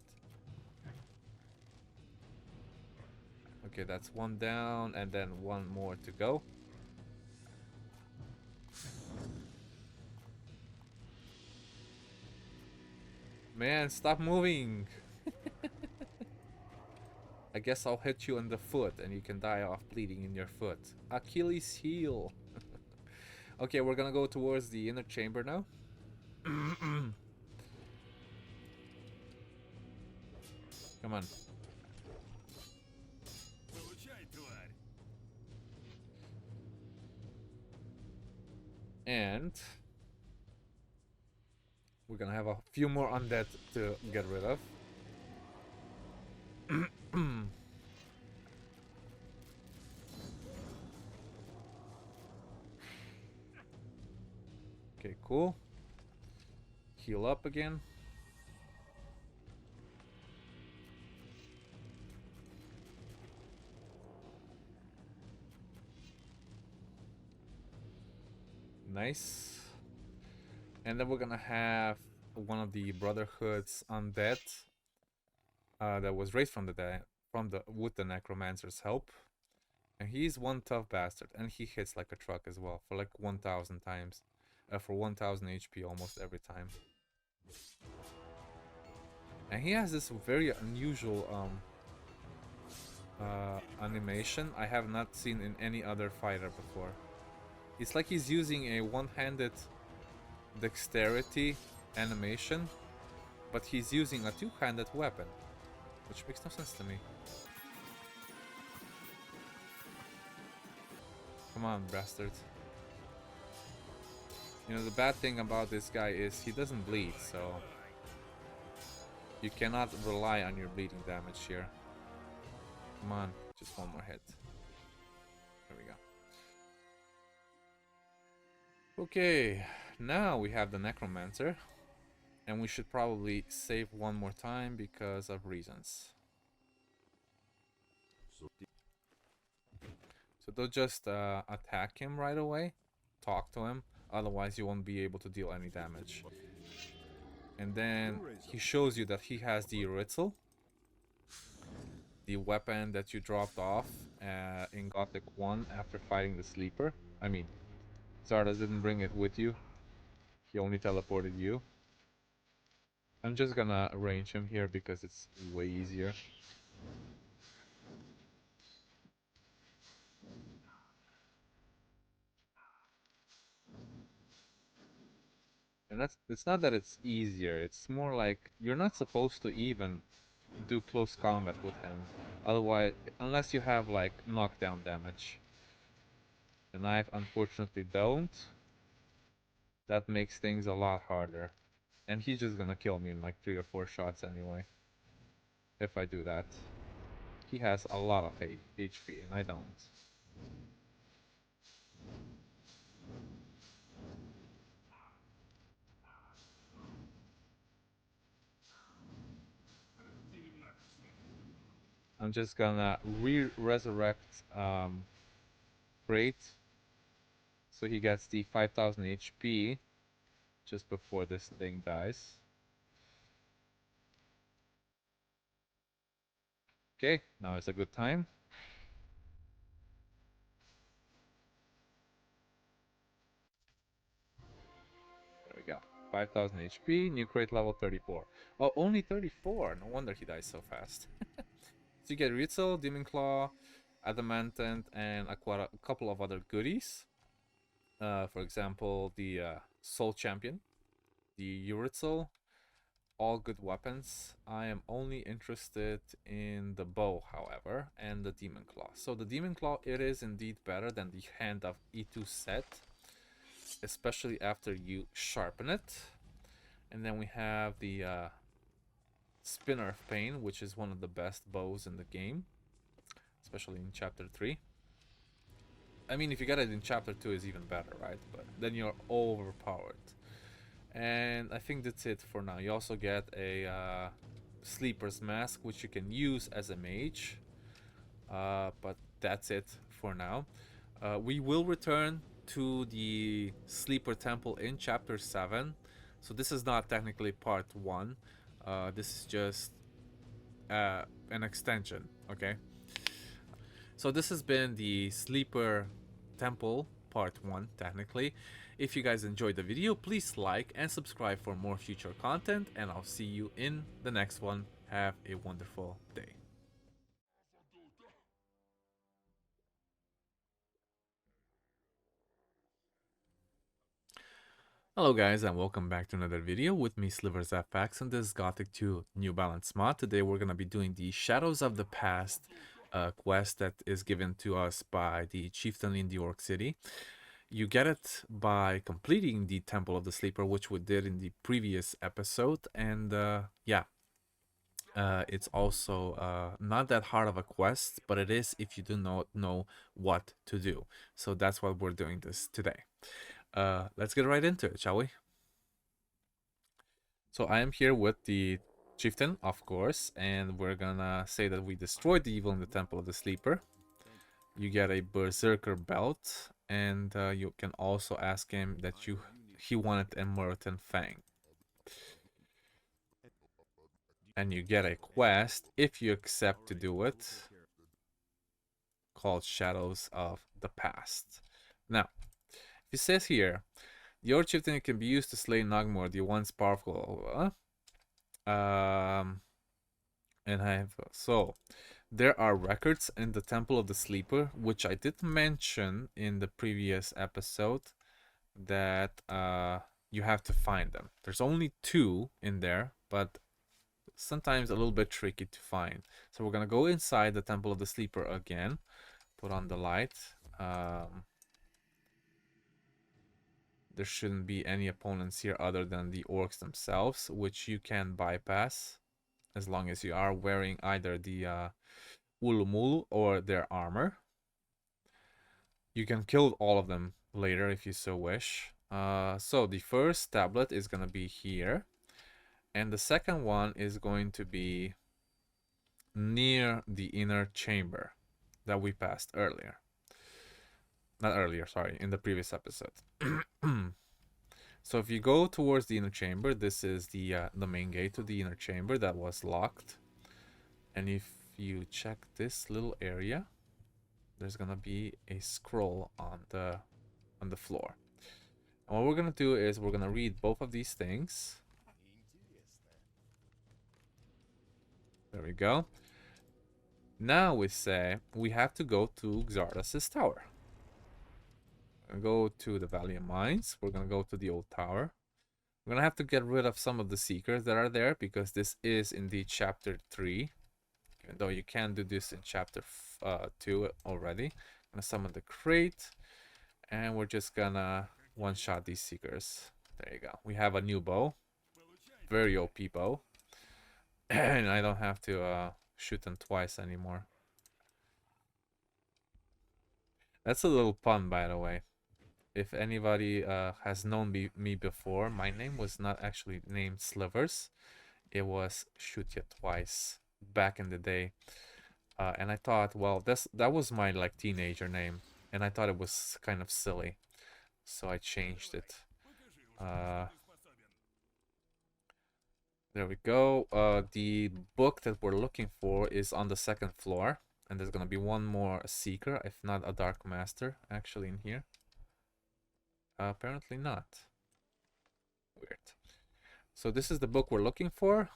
Okay, that's 1 down, and then 1 more to go. Man, stop moving! I guess I'll hit you in the foot, and you can die off bleeding in your foot. Achilles heel! Okay, we're gonna go towards the inner chamber now. Come on. And we're gonna have a few more undead to get rid of. Okay, cool. Heal up again. Nice. And then we're gonna have one of the Brotherhood's undead that was raised from with the Necromancer's help. And he's one tough bastard, and he hits like a truck as well for like 1,000 times. For 1,000 HP almost every time. And he has this very unusual animation I have not seen in any other fighter before. It's like he's using a one-handed dexterity animation, but he's using a two-handed weapon, which makes no sense to me. Come on, bastard. You know, the bad thing about this guy is he doesn't bleed, so You cannot rely on your bleeding damage here. Come on, just one more hit. There we go. Okay, now we have the Necromancer. And we should probably save one more time because of reasons. So don't just attack him right away. Talk to him. Otherwise you won't be able to deal any damage. And then he shows you that he has the Ur-Thrall, the weapon that you dropped off in Gothic 1 after fighting the Sleeper. I mean, Xardas didn't bring it with you. He only teleported you. I'm just gonna arrange him here because it's way easier. And it's not that it's easier, it's more like you're not supposed to even do close combat with him. Otherwise, unless you have like knockdown damage. And I unfortunately don't. That makes things a lot harder. And he's just gonna kill me in like 3 or 4 shots anyway. If I do that. He has a lot of HP and I don't. I'm just gonna resurrect Great. So he gets the 5000 HP just before this thing dies. Okay, now is a good time. There we go. 5000 HP, new crate level 34. Oh, only 34. No wonder he dies so fast. So you get Ur-Thrall, Demon Claw, Adamantine, and a couple of other goodies. For example, the Soul Champion, the Ur-Thrall, all good weapons. I am only interested in the bow, however, and the Demon Claw. So the Demon Claw, it is indeed better than the Hand of E2 set, especially after you sharpen it. And then we have the Spinner of Pain, which is one of the best bows in the game, especially in Chapter 3. I mean, if you get it in Chapter 2, is even better, right? But then you're overpowered. And I think that's it for now. You also get a Sleeper's Mask, which you can use as a mage. But that's it for now. We will return to the Sleeper Temple in Chapter 7. So this is not technically part 1. This is just an extension, okay? So this has been the Sleeper Temple part 1, technically. If you guys enjoyed the video, please like and subscribe for more future content, and I'll see you in the next one. Have a wonderful day. Hello guys, and welcome back to another video with me, SliversFX, and this is Gothic 2 New Balance mod. Today we're going to be doing the Shadows of the Past quest that is given to us by the chieftain in the Orc City. You get it by completing the Temple of the Sleeper, which we did in the previous episode, and it's also not that hard of a quest, but it is if you do not know what to do. So that's why we're doing this today. Let's get right into it, shall we? So I am here with the chieftain, of course, and we're gonna say that we destroyed the evil in the Temple of the Sleeper. You get a Berserker belt, and you can also ask him that he wanted a Merton Fang. And you get a quest, if you accept to do it, called Shadows of the Past. Now, it says here, the Orc Chieftain can be used to slay Nagmor, the once powerful. So there are records in the Temple of the Sleeper, which I did mention in the previous episode, that you have to find them. There's only 2 in there, but sometimes a little bit tricky to find. So we're gonna go inside the Temple of the Sleeper again, put on the light. There shouldn't be any opponents here other than the orcs themselves, which you can bypass. as long as you are wearing either the Ulu Mulu or their armor. You can kill all of them later if you so wish. So the first tablet is gonna be here, and the second one is going to be near the inner chamber that we passed earlier. Not earlier, sorry, in the previous episode. So if you go towards the inner chamber, this is the main gate to the inner chamber that was locked. And if you check this little area, there's gonna be a scroll on the floor. And what we're gonna do is we're gonna read both of these things. There we go. Now we say we have to go to Xardas' tower. We're gonna go to the Valley of Mines. We're gonna go to the old tower. We're gonna have to get rid of some of the seekers that are there because this is indeed chapter 3. Even though you can do this in chapter 2 already. I'm gonna summon the crate, and we're just gonna one-shot these seekers. There you go. We have a new bow, very OP bow, and I don't have to shoot them twice anymore. That's a little pun, by the way. If anybody has known me before, my name was not actually named Slivers. It was Shoot Ya Twice back in the day. And I thought, well, that was my like teenager name, and I thought it was kind of silly, so I changed it. There we go. The book that we're looking for is on the 2nd floor, and there's gonna be one more seeker, if not a dark master, actually in here. Apparently not. Weird. So this is the book we're looking for,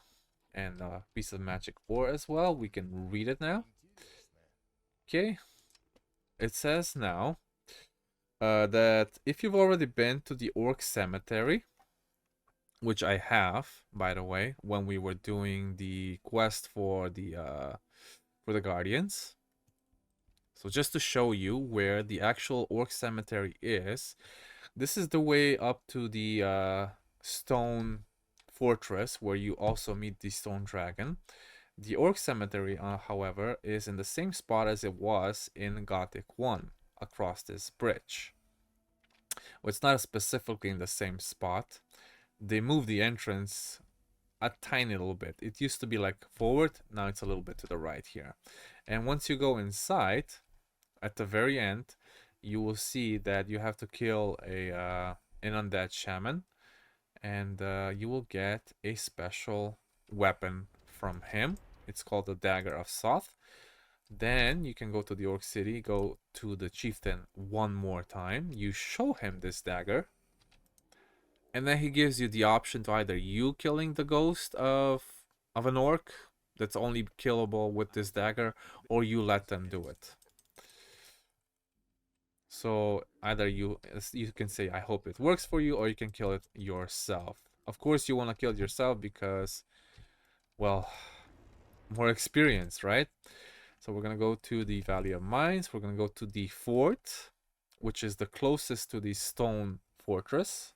and a piece of magic ore as well. We can read it now. Okay. It says now that if you've already been to the Orc Cemetery, which I have, by the way, when we were doing the quest for the Guardians. So just to show you where the actual Orc Cemetery is, this is the way up to the stone fortress where you also meet the stone dragon. The Orc Cemetery, however, is in the same spot as it was in Gothic 1, across this bridge. Well, it's not specifically in the same spot. They moved the entrance a tiny little bit. It used to be like forward, now it's a little bit to the right here. And once you go inside, at the very end, you will see that you have to kill an undead shaman, and you will get a special weapon from him. It's called the Dagger of Soth. Then you can go to the Orc City, go to the chieftain one more time. You show him this dagger, and then he gives you the option to either you killing the ghost of an orc that's only killable with this dagger, or you let them do it. So either you can say, I hope it works for you, or you can kill it yourself. Of course you want to kill it yourself because, well, more experience, right? So we're going to go to the Valley of Mines. We're going to go to the fort, which is the closest to the stone fortress.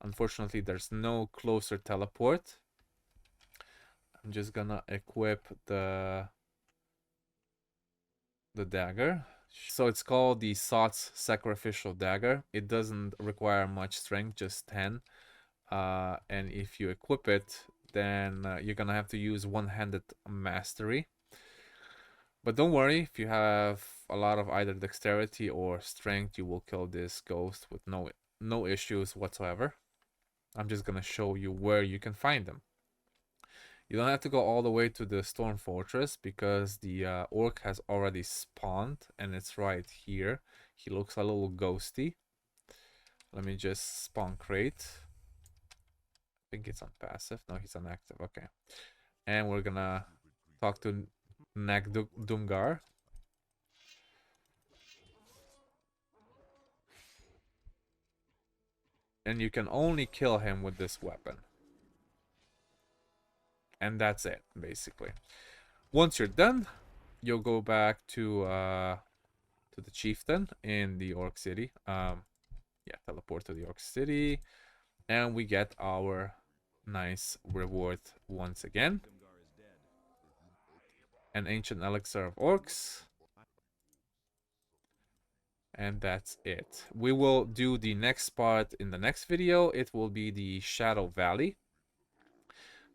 Unfortunately, there's no closer teleport. I'm just going to equip the dagger. So it's called the Soth's Sacrificial Dagger. It doesn't require much strength, just 10. And if you equip it, then you're going to have to use one-handed mastery. But don't worry, if you have a lot of either dexterity or strength, you will kill this ghost with no issues whatsoever. I'm just going to show you where you can find them. You don't have to go all the way to the Storm Fortress because the orc has already spawned, and it's right here. He looks a little ghosty. Let me just spawn crate. I think it's on passive. No, he's on active. Okay. And we're gonna talk to Nagdungar. And you can only kill him with this weapon. And that's it, basically. Once you're done, you'll go back to the chieftain in the Orc City. Yeah, teleport to the Orc City, and we get our nice reward once again. an ancient elixir of orcs. And that's it. We will do the next part in the next video. It will be the Shadow Valley,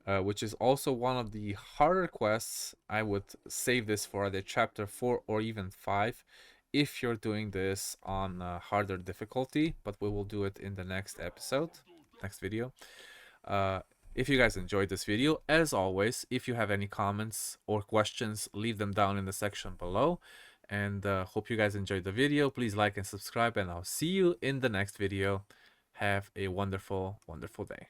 which is also one of the harder quests. I would save this for the chapter 4 or even 5 if you're doing this on harder difficulty, but we will do it in the next episode, next video. If you guys enjoyed this video, as always, if you have any comments or questions, leave them down in the section below. And hope you guys enjoyed the video. Please like and subscribe, and I'll see you in the next video. Have a wonderful, wonderful day.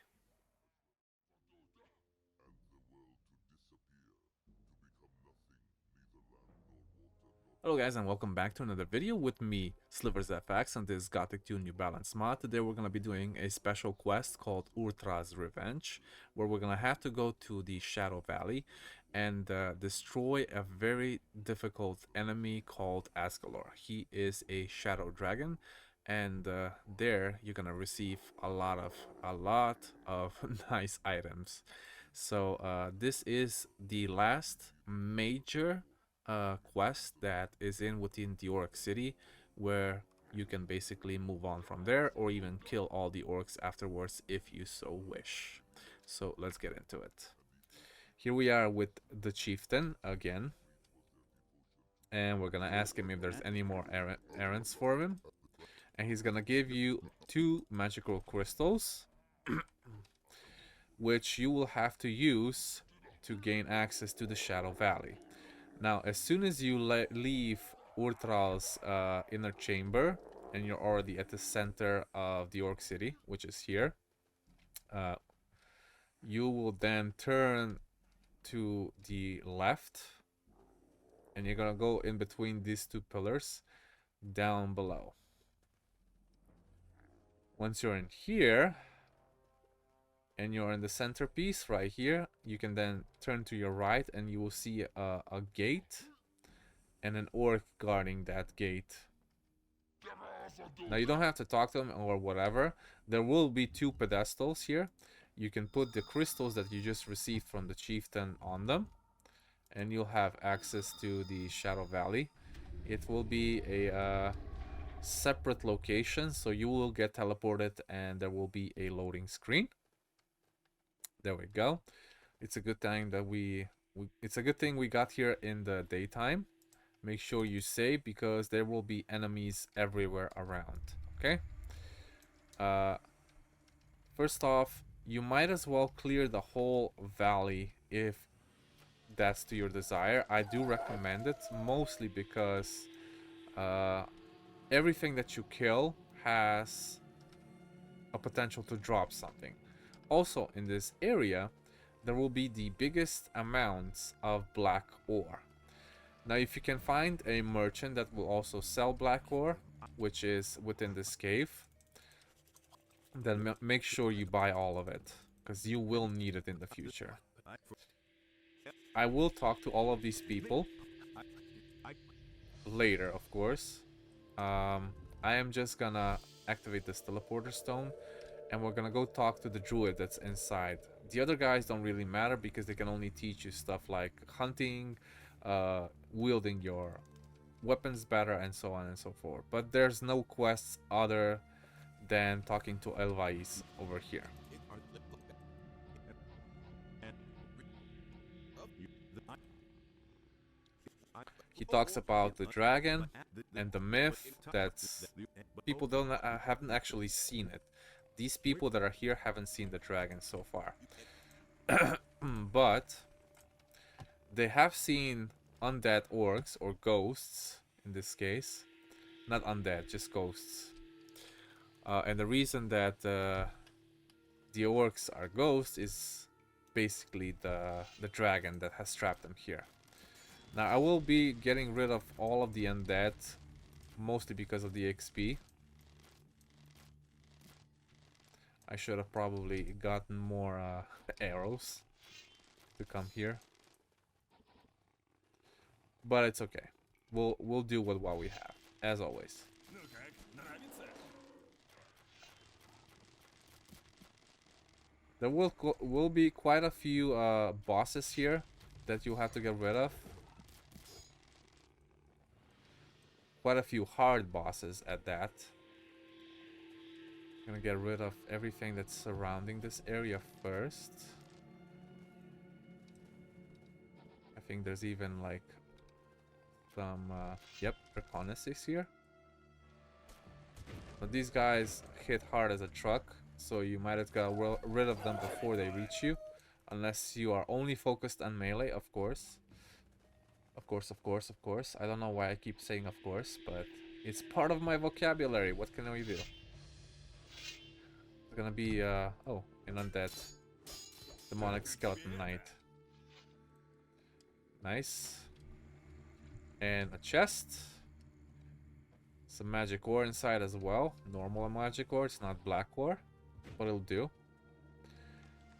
Hello guys, and welcome back to another video with me, SliversFX, on this Gothic 2 New Balance mod. Today we're going to be doing a special quest called Ur-Thrall's Revenge, where we're going to have to go to the Shadow Valley and destroy a very difficult enemy called Asgalor. He is a shadow dragon, and there you're going to receive a lot of nice items. So this is the last major quest that is within the Orc City, where you can basically move on from there or even kill all the orcs afterwards if you so wish. So let's get into it. Here we are with the chieftain again, and we're gonna ask him if there's any more errands for him, and he's gonna give you 2 magical crystals which you will have to use to gain access to the Shadow Valley. Now, as soon as you leave Ur-Thrall's inner chamber, and you're already at the center of the Orc City, which is here, you will then turn to the left, and you're gonna go in between these 2 pillars down below. Once you're in here, and you're in the centerpiece right here, you can then turn to your right and you will see a gate and an orc guarding that gate. Now you don't have to talk to them or whatever. There will be 2 pedestals here. You can put the crystals that you just received from the chieftain on them, and you'll have access to the Shadow Valley. It will be a separate location, so you will get teleported and there will be a loading screen. There we go. It's a good thing that it's a good thing we got here in the daytime. Make sure you save, because there will be enemies everywhere around. Okay. First off, you might as well clear the whole valley if that's to your desire. I do recommend it, mostly because everything that you kill has a potential to drop something. Also, in this area, there will be the biggest amounts of black ore. Now, if you can find a merchant that will also sell black ore, which is within this cave, then make sure you buy all of it, because you will need it in the future. I will talk to all of these people later, of course. I am just gonna activate this teleporter stone, and we're gonna go talk to the druid that's inside. The other guys don't really matter, because they can only teach you stuff like hunting, wielding your weapons better, and so on and so forth. But there's no quests other than talking to Elvais over here. He talks about the dragon and the myth that people haven't actually seen it. These people that are here haven't seen the dragon so far. But they have seen undead orcs, or ghosts in this case. Not undead, just ghosts. And the reason that the orcs are ghosts is basically the dragon that has trapped them here. Now, I will be getting rid of all of the undead, mostly because of the XP. I should have probably gotten more arrows to come here, but it's okay. We'll do with what we have, as always. There will be quite a few bosses here that you'll have to get rid of. quite a few hard bosses at that. Gonna get rid of everything that's surrounding this area first. I think there's even like some yep, reconnaissance here. But these guys hit hard as a truck, so you might have got rid of them before they reach you, unless you are only focused on melee, of course. Of course, of course, of course. I don't know why I keep saying of course, but it's part of my vocabulary. What can we do? It's gonna be oh, an undead demonic skeleton knight. Nice. And a chest. Some magic ore inside as well. Normal magic ore, it's not black ore, but it'll do.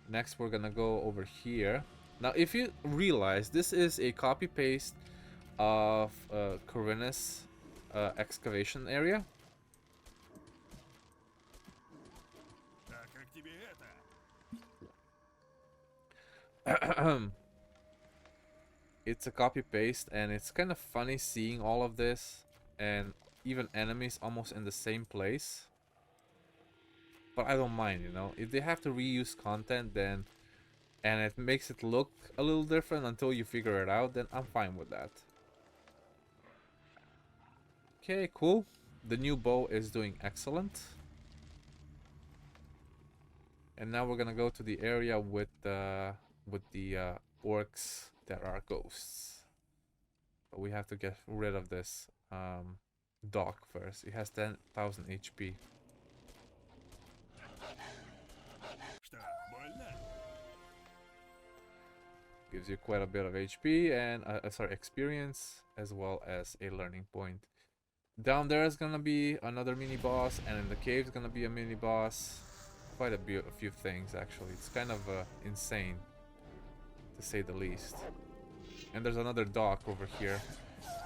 Next we're gonna go over here. Now if you realize, this is a copy paste of Khorinis excavation area. It's a copy paste, and it's kind of funny seeing all of this and even enemies almost in the same place. But I don't mind, you know. If they have to reuse content, then and it makes it look a little different until you figure it out, then I'm fine with that. Okay, cool. The new bow is doing excellent. And now we're gonna go to the area with the orcs that are ghosts. But we have to get rid of this dog first. It has 10,000 HP. Gives you quite a bit of HP and sorry, experience, as well as a learning point. Down there is gonna be another mini boss, and in the cave is gonna be a mini boss. Quite a few things actually. It's kind of insane, to say the least. And there's another dog over here.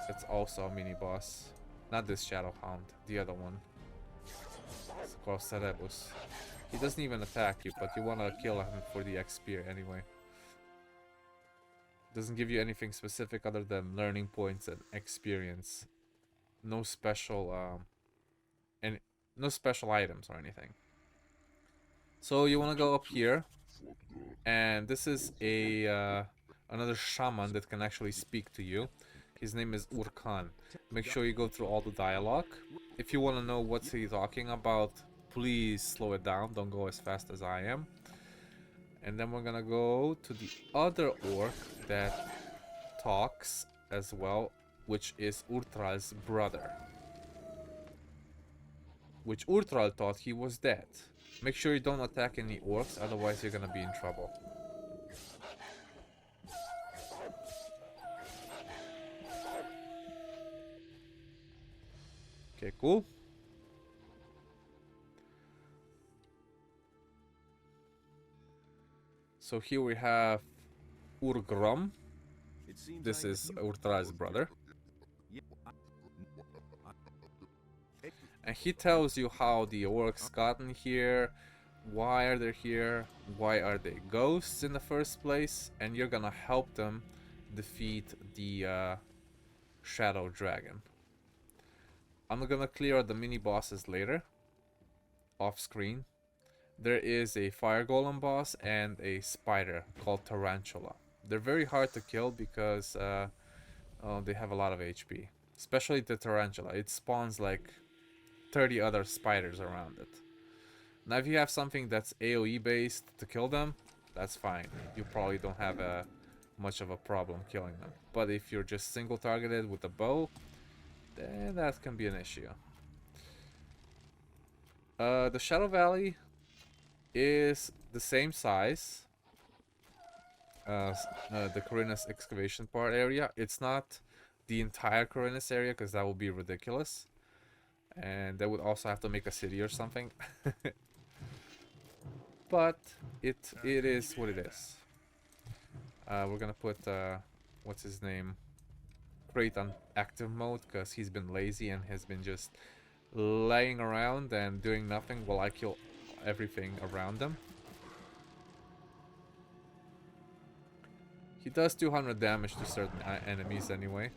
It's also a mini boss. Not this Shadow Hound, the other one. It's called Cerebus. He doesn't even attack you, but you wanna kill him for the XP anyway. Doesn't give you anything specific other than learning points and experience. No special no special items or anything. So you want to go up here, and this is a another shaman that can actually speak to you. His name is Urkan. Make sure you go through all the dialogue. If you want to know what's he talking about, please slow it down. Don't go as fast as I am. And then we're gonna go to the other orc that talks as well, which is Ur-Thrall's brother. Which Ur-Thrall thought he was dead. Make sure you don't attack any orcs, otherwise you're gonna be in trouble. Okay, cool. So here we have Urgrom. This is Ur-Thrall's brother. And he tells you how the orcs gotten here, why are they here, why are they ghosts in the first place, and you're gonna help them defeat the Shadow Dragon. I'm gonna clear out the mini bosses later, off screen. There is a fire golem boss and a spider called Tarantula. They're very hard to kill because they have a lot of HP. Especially the Tarantula. It spawns like 30 other spiders around it. Now if you have something that's AoE based to kill them, that's fine. You probably don't have much of a problem killing them. But if you're just single targeted with a bow, then that can be an issue. The Shadow Valley is the same size as the Khorinis excavation part area. It's not the entire Khorinis area because that would be ridiculous, and they would also have to make a city or something. But it is what it is. We're gonna put what's his name, Crate on active mode because he's been lazy and has been just laying around and doing nothing while I kill everything around them. He does 200 damage to certain enemies anyway.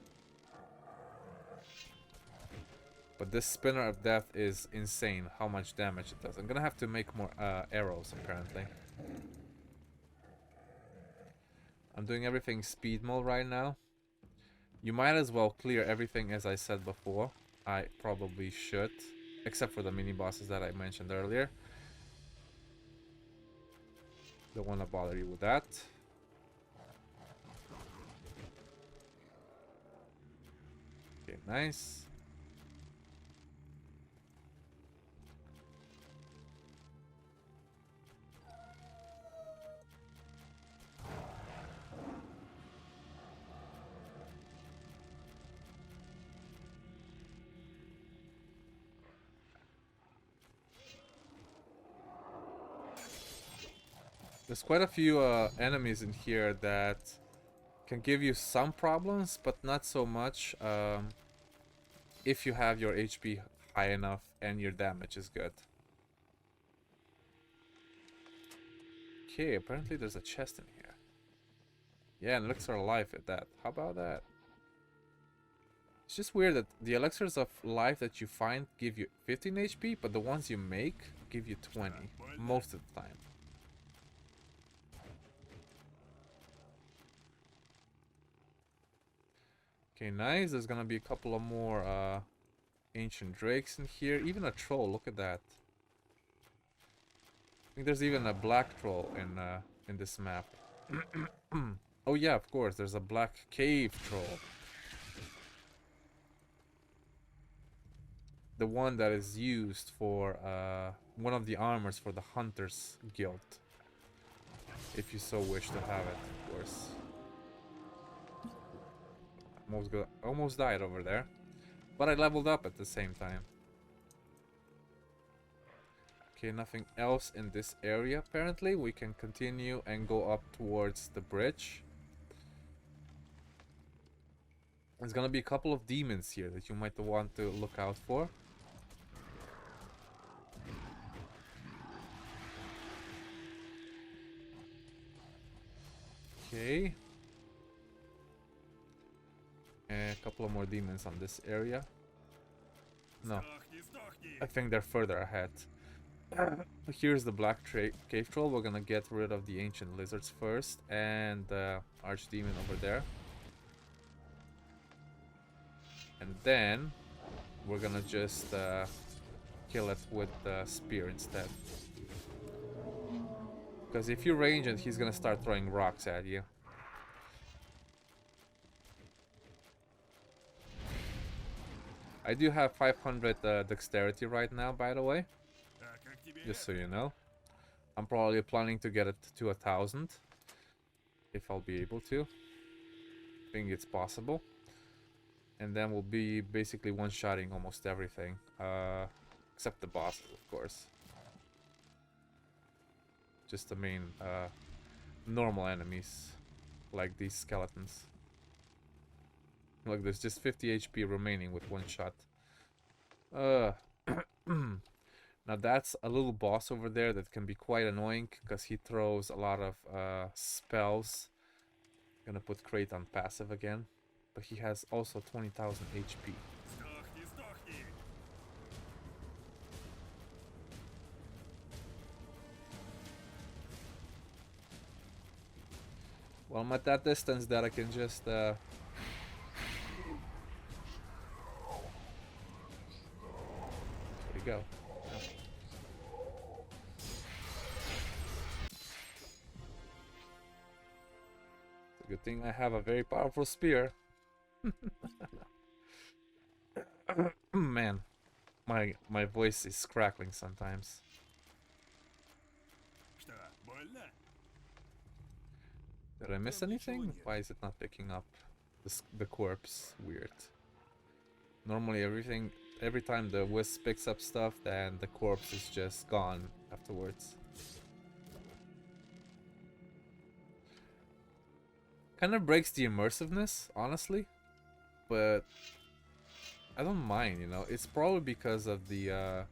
But this Spinner of Death is insane how much damage it does. I'm gonna have to make more arrows apparently. I'm doing everything speed mode right now. You might as well clear everything as I said before. I probably should. Except for the mini bosses that I mentioned earlier. Don't want to bother you with that. Okay, nice. There's quite a few enemies in here that can give you some problems, but not so much if you have your HP high enough and your damage is good. Okay, apparently there's a chest in here. Yeah, and elixirs are alive at that. How about that? It's just weird that the elixirs of life that you find give you 15 HP, but the ones you make give you 20 most of the time. Okay, nice. There's gonna be a couple of more ancient drakes in here. Even a troll. Look at that. I think there's even a black troll in this map. Oh yeah, of course. There's a black cave troll. The one that is used for one of the armors for the Hunters Guild. If you so wish to have it, of course. Almost died over there, but I leveled up at the same time. Okay, nothing else in this area apparently. We can continue and go up towards the bridge. There's gonna be a couple of demons here that you might want to look out for. Okay. A couple of more demons on this area. No, I think they're further ahead. Here's the black cave troll. We're gonna get rid of the ancient lizards first, and the archdemon over there. And then we're gonna just kill it with the spear instead. Because if you range it, he's gonna start throwing rocks at you. I do have 500 dexterity right now, by the way. Just so you know. I'm probably planning to get it to 1000. If I'll be able to. I think it's possible. And then we'll be basically one-shotting almost everything. Except the bosses, of course. Just the main normal enemies. Like these skeletons. Look, there's just 50 HP remaining with one shot. Now that's a little boss over there that can be quite annoying because he throws a lot of spells. Gonna put Crate on passive again, but he has also 20,000 HP. Well, I'm at that distance that I can just go. It's a good thing I have a very powerful spear. Man, my voice is crackling sometimes. Did I miss anything? Why is it not picking up the corpse? Weird. Normally every time the wisp picks up stuff, then the corpse is just gone afterwards. Kind of breaks the immersiveness, honestly, but I don't mind, you know. It's probably because of the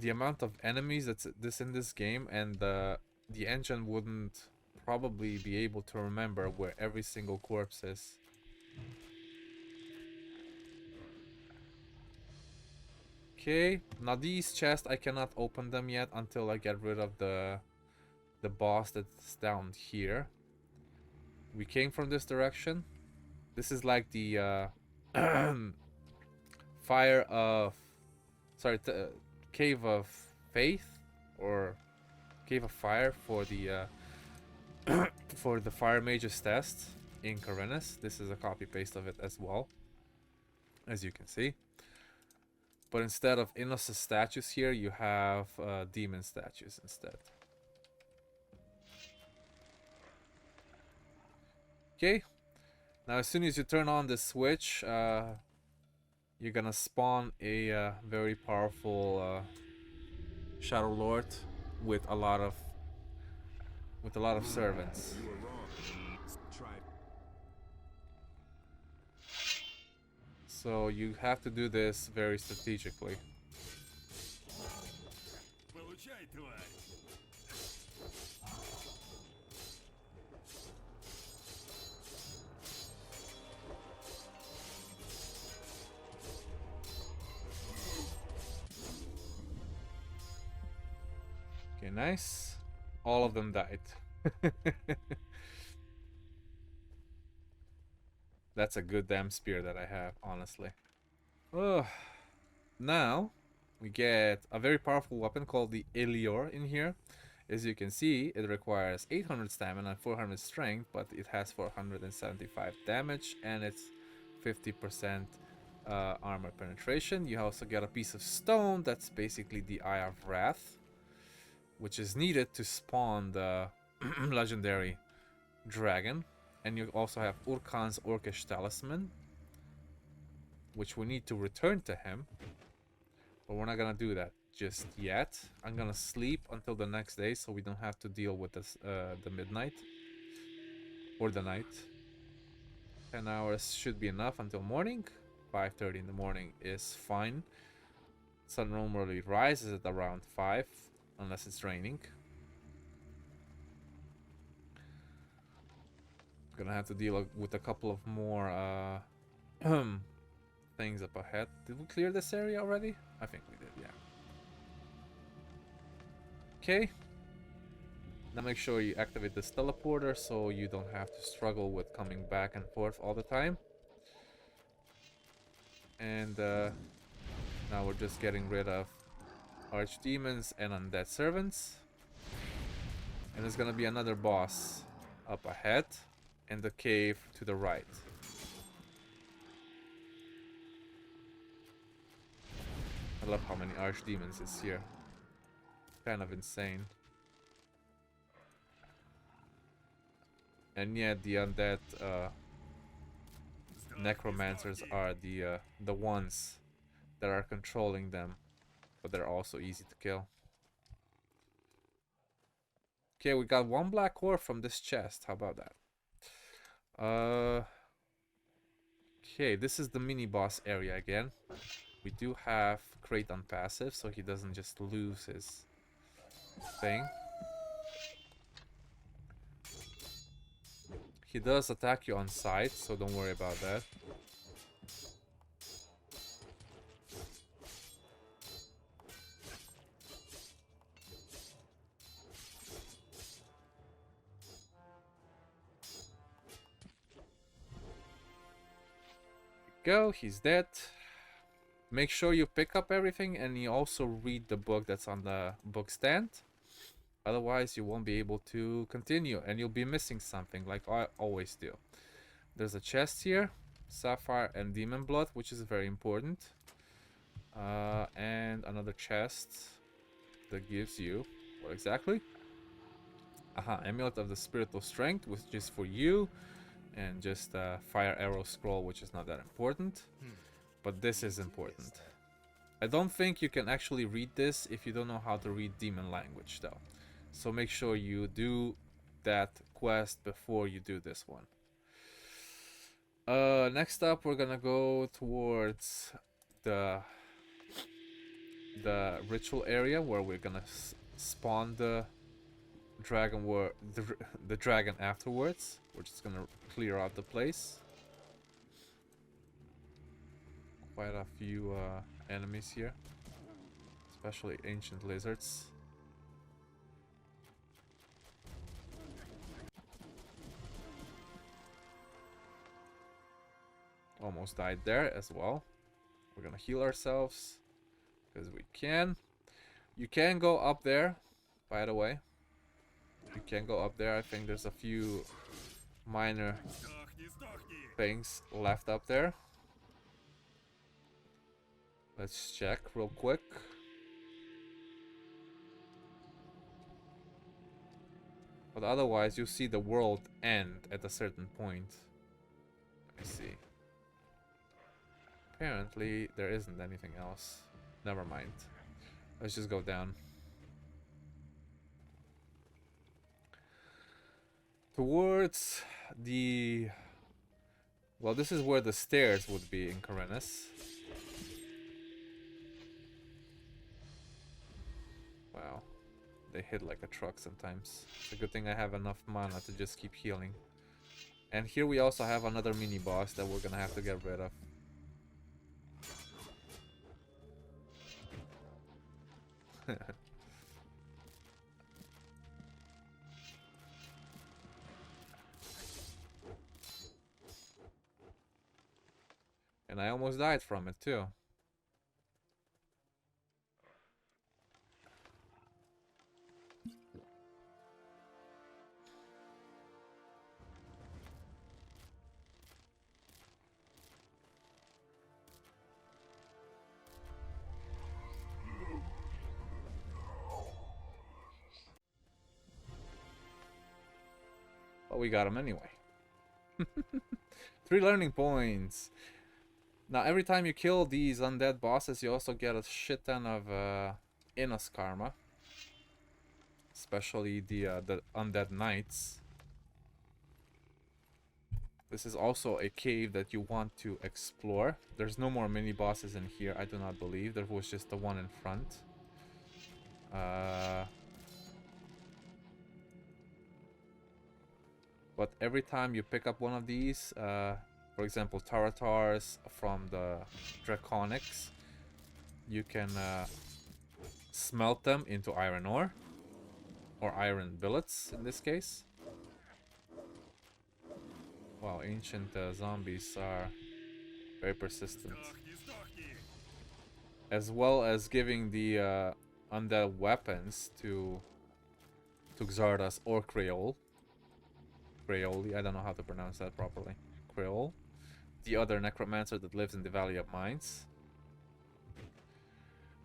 amount of enemies that's in this game, and the engine wouldn't probably be able to remember where every single corpse is. Okay, now these chests I cannot open them yet until I get rid of the boss that's down here. We came from this direction. This is like the fire of cave of faith or cave of fire for the for the fire mage's test in Khorinis. This is a copy paste of it as well, as you can see. But instead of innocent statues here, you have demon statues instead. Okay, now as soon as you turn on the switch, you're gonna spawn a very powerful Shadow Lord with a lot of servants. So you have to do this very strategically. Okay, nice. All of them died. That's a good damn spear that I have, honestly. Oh, now we get a very powerful weapon called the Elior in here. As you can see, it requires 800 stamina and 400 strength, but it has 475 damage and it's 50% armor penetration. You also get a piece of stone that's basically the Eye of Wrath, which is needed to spawn the legendary dragon. And you also have Urkan's Orcish Talisman, which we need to return to him. But we're not gonna do that just yet. I'm gonna sleep until the next day so we don't have to deal with this, the midnight. Or the night. 10 hours should be enough until morning. 5:30 in the morning is fine. Sun normally rises at around 5, unless it's raining. Gonna have to deal with a couple of more things up ahead. Did we clear this area already? I think we did, yeah. Okay. Now make sure you activate this teleporter so you don't have to struggle with coming back and forth all the time. And now we're just getting rid of archdemons and undead servants. And there's gonna be another boss up ahead. And the cave to the right. I love how many archdemons is here. Kind of insane. And yet the undead necromancers are the ones that are controlling them, but they're also easy to kill. Okay, we got one black ore from this chest. How about that? Okay, this is the mini boss area again. We do have Kraton passive, so he doesn't just lose his thing. He does attack you on sight, so don't worry about that. Go, he's dead. Make sure you pick up everything and you also read the book that's on the book stand. Otherwise you won't be able to continue and you'll be missing something like I always do. There's a chest here, sapphire and demon blood, which is very important. And another chest that gives you what exactly? Amulet of the Spiritual Strength, which is for you. And just a fire arrow scroll, which is not that important, but this is important. I don't think you can actually read this if you don't know how to read demon language though, so make sure you do that quest before you do this one. Next up we're gonna go towards the ritual area where we're gonna spawn the dragon the dragon afterwards. We're just gonna clear out the place. Quite a few enemies here. especially ancient lizards. Almost died there as well. We're gonna heal ourselves because we can. You can go up there, by the way. You can go up there. I think there's a few minor things left up there. Let's check real quick. But otherwise, you see the world end at a certain point. Let me see. Apparently, there isn't anything else. Never mind. Let's just go down. Towards the... Well, this is where the stairs would be in Khorinis. Wow. They hit like a truck sometimes. It's a good thing I have enough mana to just keep healing. And here we also have another mini-boss that we're gonna have to get rid of. And I almost died from it too. But we got him anyway. 3 learning points. Now, every time you kill these undead bosses, you also get a shit ton of Innos karma. Especially the undead knights. This is also a cave that you want to explore. There's no more mini bosses in here, I do not believe. There was just the one in front. But every time you pick up one of these, for example, Taratars from the Draconics, you can smelt them into iron ore, or iron billets in this case. Wow, ancient zombies are very persistent. As well as giving the undead weapons to Xardas or Creole. Creole, I don't know how to pronounce that properly. Creole, the other necromancer that lives in the Valley of Mines.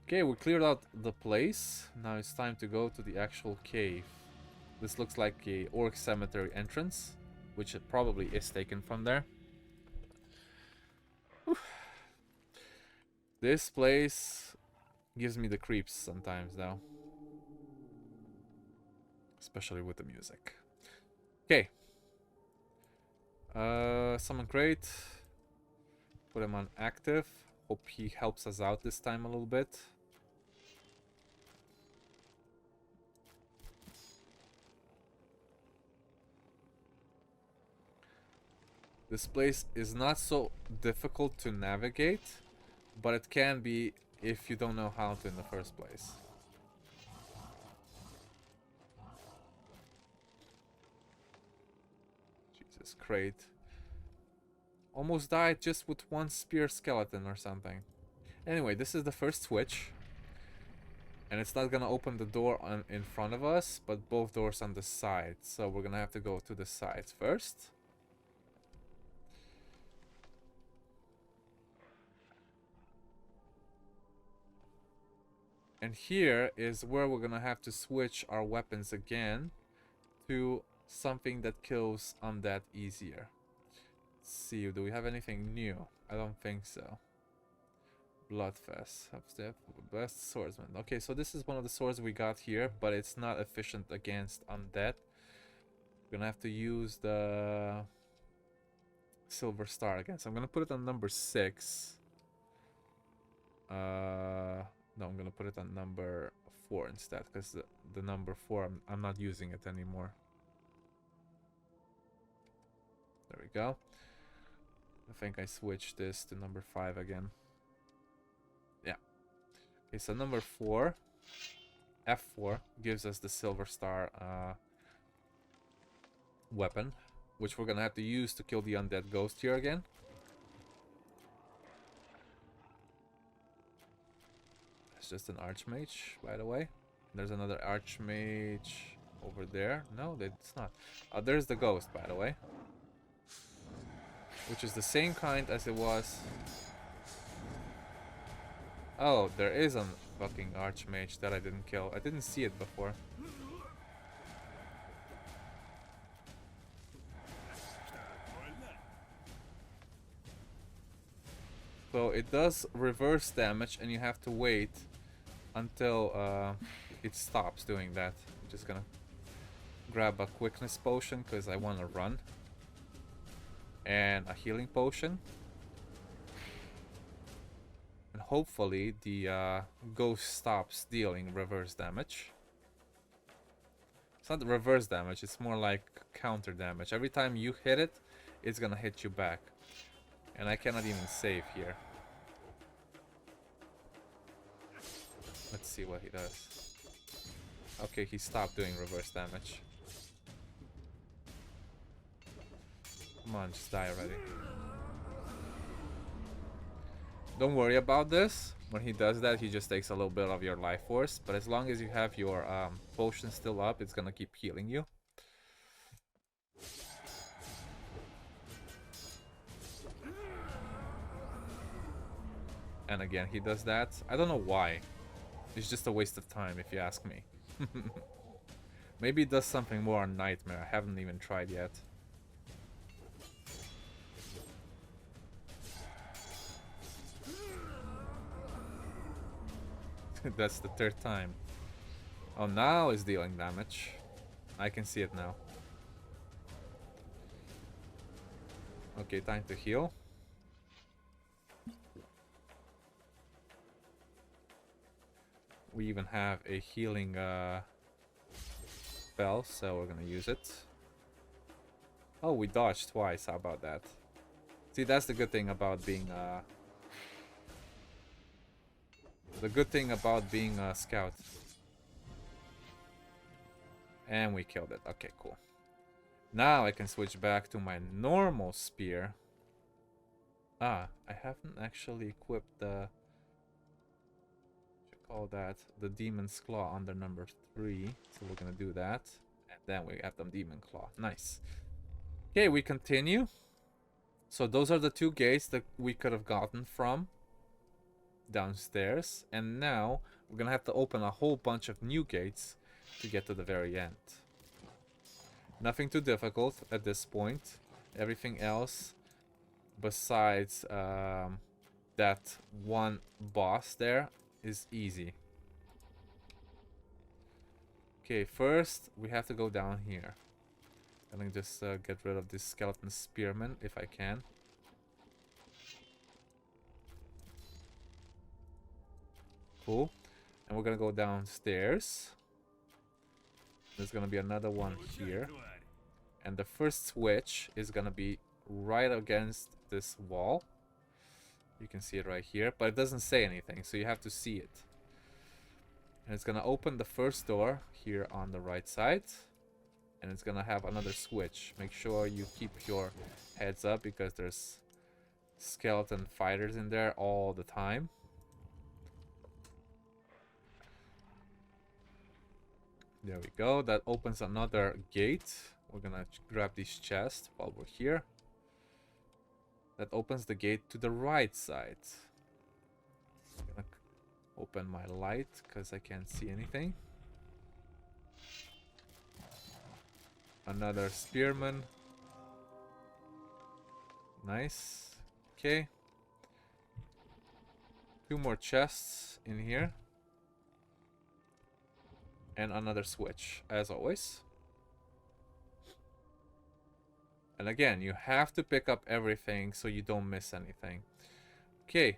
Okay, we cleared out the place. Now it's time to go to the actual cave. This looks like a orc cemetery entrance, which it probably is taken from there. Whew. This place gives me the creeps sometimes, though. Especially with the music. Okay. Summon Crate. Put him on active. Hope he helps us out this time a little bit. This place is not so difficult to navigate, but it can be if you don't know how to in the first place. Jesus, Crate. Almost died just with one spear skeleton or something. Anyway, this is the first switch. And it's not gonna open the door in front of us, but both doors on the side. So we're gonna have to go to the sides first. And here is where we're gonna have to switch our weapons again to something that kills undead easier. Let's see, do we have anything new? I don't think so. Bloodfest, upstep, best swordsman. Okay, so this is one of the swords we got here, but it's not efficient against undead. We're gonna have to use the silver star again. So I'm gonna put it on number 6. No, I'm gonna put it on number 4 instead, because the number 4, I'm not using it anymore. There we go. I think I switched this to number 5 again. Yeah. Okay, so number 4, F4, gives us the Silver Star weapon, which we're gonna have to use to kill the undead ghost here again. It's just an Archmage, by the way. There's another Archmage over there. No, it's not. There's the ghost, by the way. Which is the same kind as it was. Oh, there is a fucking Archmage that I didn't kill. I didn't see it before. So it does reverse damage, and you have to wait until it stops doing that. I'm just gonna grab a quickness potion because I want to run, and a healing potion, and hopefully the ghost stops dealing reverse damage. It's not reverse damage, it's more like counter damage. Every time you hit it, it's gonna hit you back. And I cannot even save here. Let's see what he does. Okay, he stopped doing reverse damage. Come on, just die already. Don't worry about this. When he does that, he just takes a little bit of your life force. But as long as you have your potion still up, it's gonna keep healing you. And again, he does that. I don't know why. It's just a waste of time, if you ask me. Maybe it does something more on Nightmare. I haven't even tried yet. That's the 3rd time. Oh, now it's dealing damage. I can see it now. Okay, time to heal. We even have a healing spell, so we're gonna use it. Oh, we dodged twice. How about that? See, that's the good thing about being a scout. And we killed it. Okay, cool. Now I can switch back to my normal spear. Ah, I haven't actually equipped the the Demon's Claw under number 3, so we're gonna do that, and then we have the Demon Claw. Nice. Okay, we continue. So those are the 2 gates that we could have gotten from downstairs, and now we're gonna have to open a whole bunch of new gates to get to the very end. Nothing too difficult at this point. Everything else besides that one boss there is easy. Okay, first we have to go down here. And then just get rid of this skeleton spearman if I can. Cool. And we're gonna go downstairs. There's gonna be another one here. And the first switch is gonna be right against this wall. You can see it right here, but it doesn't say anything, so you have to see it. And it's gonna open the first door here on the right side, and it's gonna have another switch. Make sure you keep your heads up because there's skeleton fighters in there all the time. There we go. That opens another gate. We're gonna grab this chest while we're here. That opens the gate to the right side. I'm gonna open my light because I can't see anything. Another spearman. Nice. Okay. 2 more chests in here. And another switch, as always. And again, you have to pick up everything so you don't miss anything. Okay.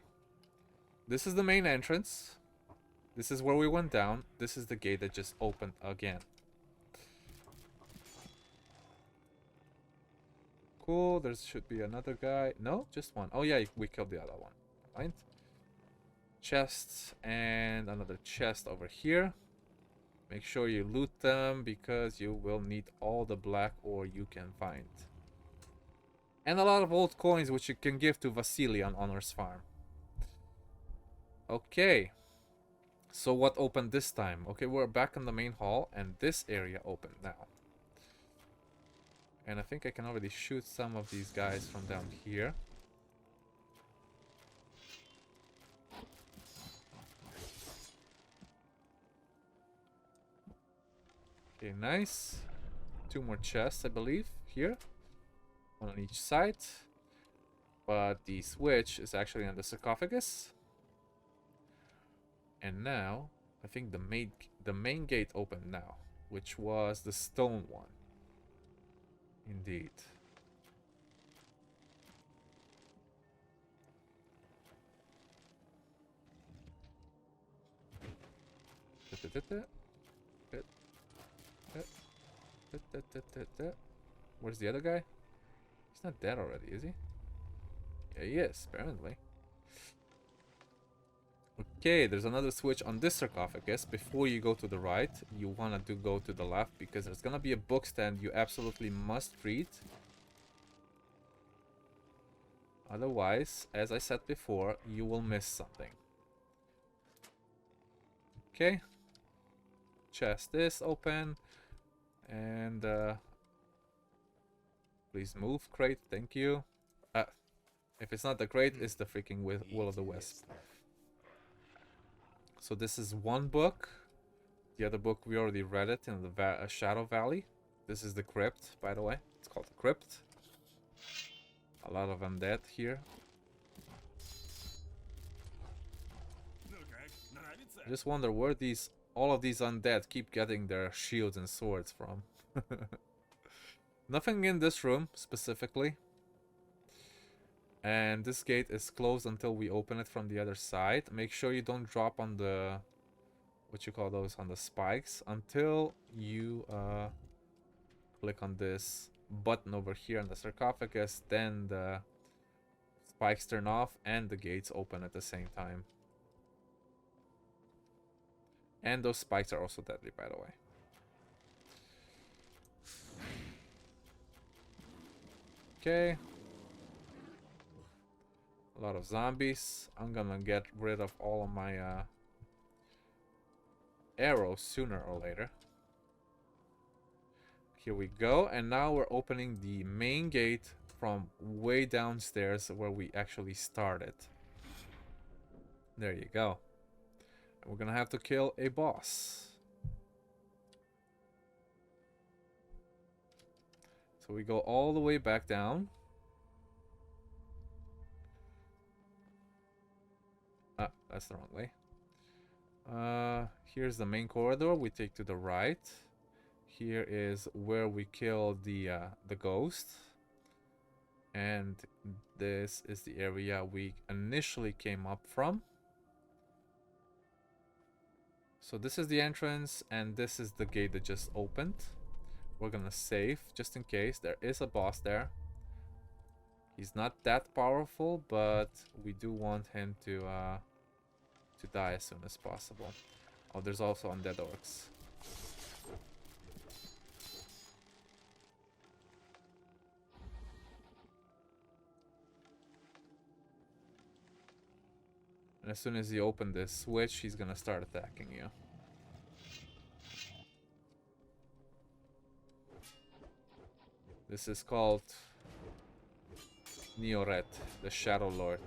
This is the main entrance. This is where we went down. This is the gate that just opened again. Cool. There should be another guy. No, just one. Oh yeah, we killed the other one. Right? chests and another chest over here. Make sure you loot them because you will need all the black ore you can find. And a lot of old coins which you can give to Vasily on Honor's farm. Okay. So what opened this time? Okay, we're back in the main hall and this area opened now. And I think I can already shoot some of these guys from down here. Okay, nice. 2 more chests, I believe, here. 1 on each side. But the switch is actually on the sarcophagus. And now, I think the main gate opened now, which was the stone one. Indeed. Where's the other guy? He's not dead already, is he? Yeah, he is, apparently. Okay, there's another switch on this sarcophagus. Before you go to the right, you want to go to the left because there's gonna be a book stand you absolutely must read. Otherwise, as I said before, you will miss something. Okay. Chest is open. And please move, crate, thank you. If it's not the crate, it's the freaking Will O The Wisp. So this is one book. The other book, we already read it in the Shadow Valley. This is the crypt, by the way. It's called the crypt. A lot of undead here. I just wonder where all of these undead keep getting their shields and swords from. Nothing in this room specifically. And this gate is closed until we open it from the other side. Make sure you don't drop on the, what you call those, on the spikes until you click on this button over here on the sarcophagus. Then the spikes turn off and the gates open at the same time. And those spikes are also deadly, by the way. Okay. A lot of zombies. I'm gonna get rid of all of my arrows sooner or later. Here we go. And now we're opening the main gate from way downstairs where we actually started. There you go. We're gonna have to kill a boss. So we go all the way back down. Ah, that's the wrong way. Here's the main corridor. We take to the right. Here is where we kill the ghost. And this is the area we initially came up from. So this is the entrance, and this is the gate that just opened. We're gonna save, just in case. There is a boss there. He's not that powerful, but we do want him to die as soon as possible. Oh, there's also undead orcs. And as soon as you open this switch, he's gonna start attacking you. This is called Neoret, the Shadow Lord.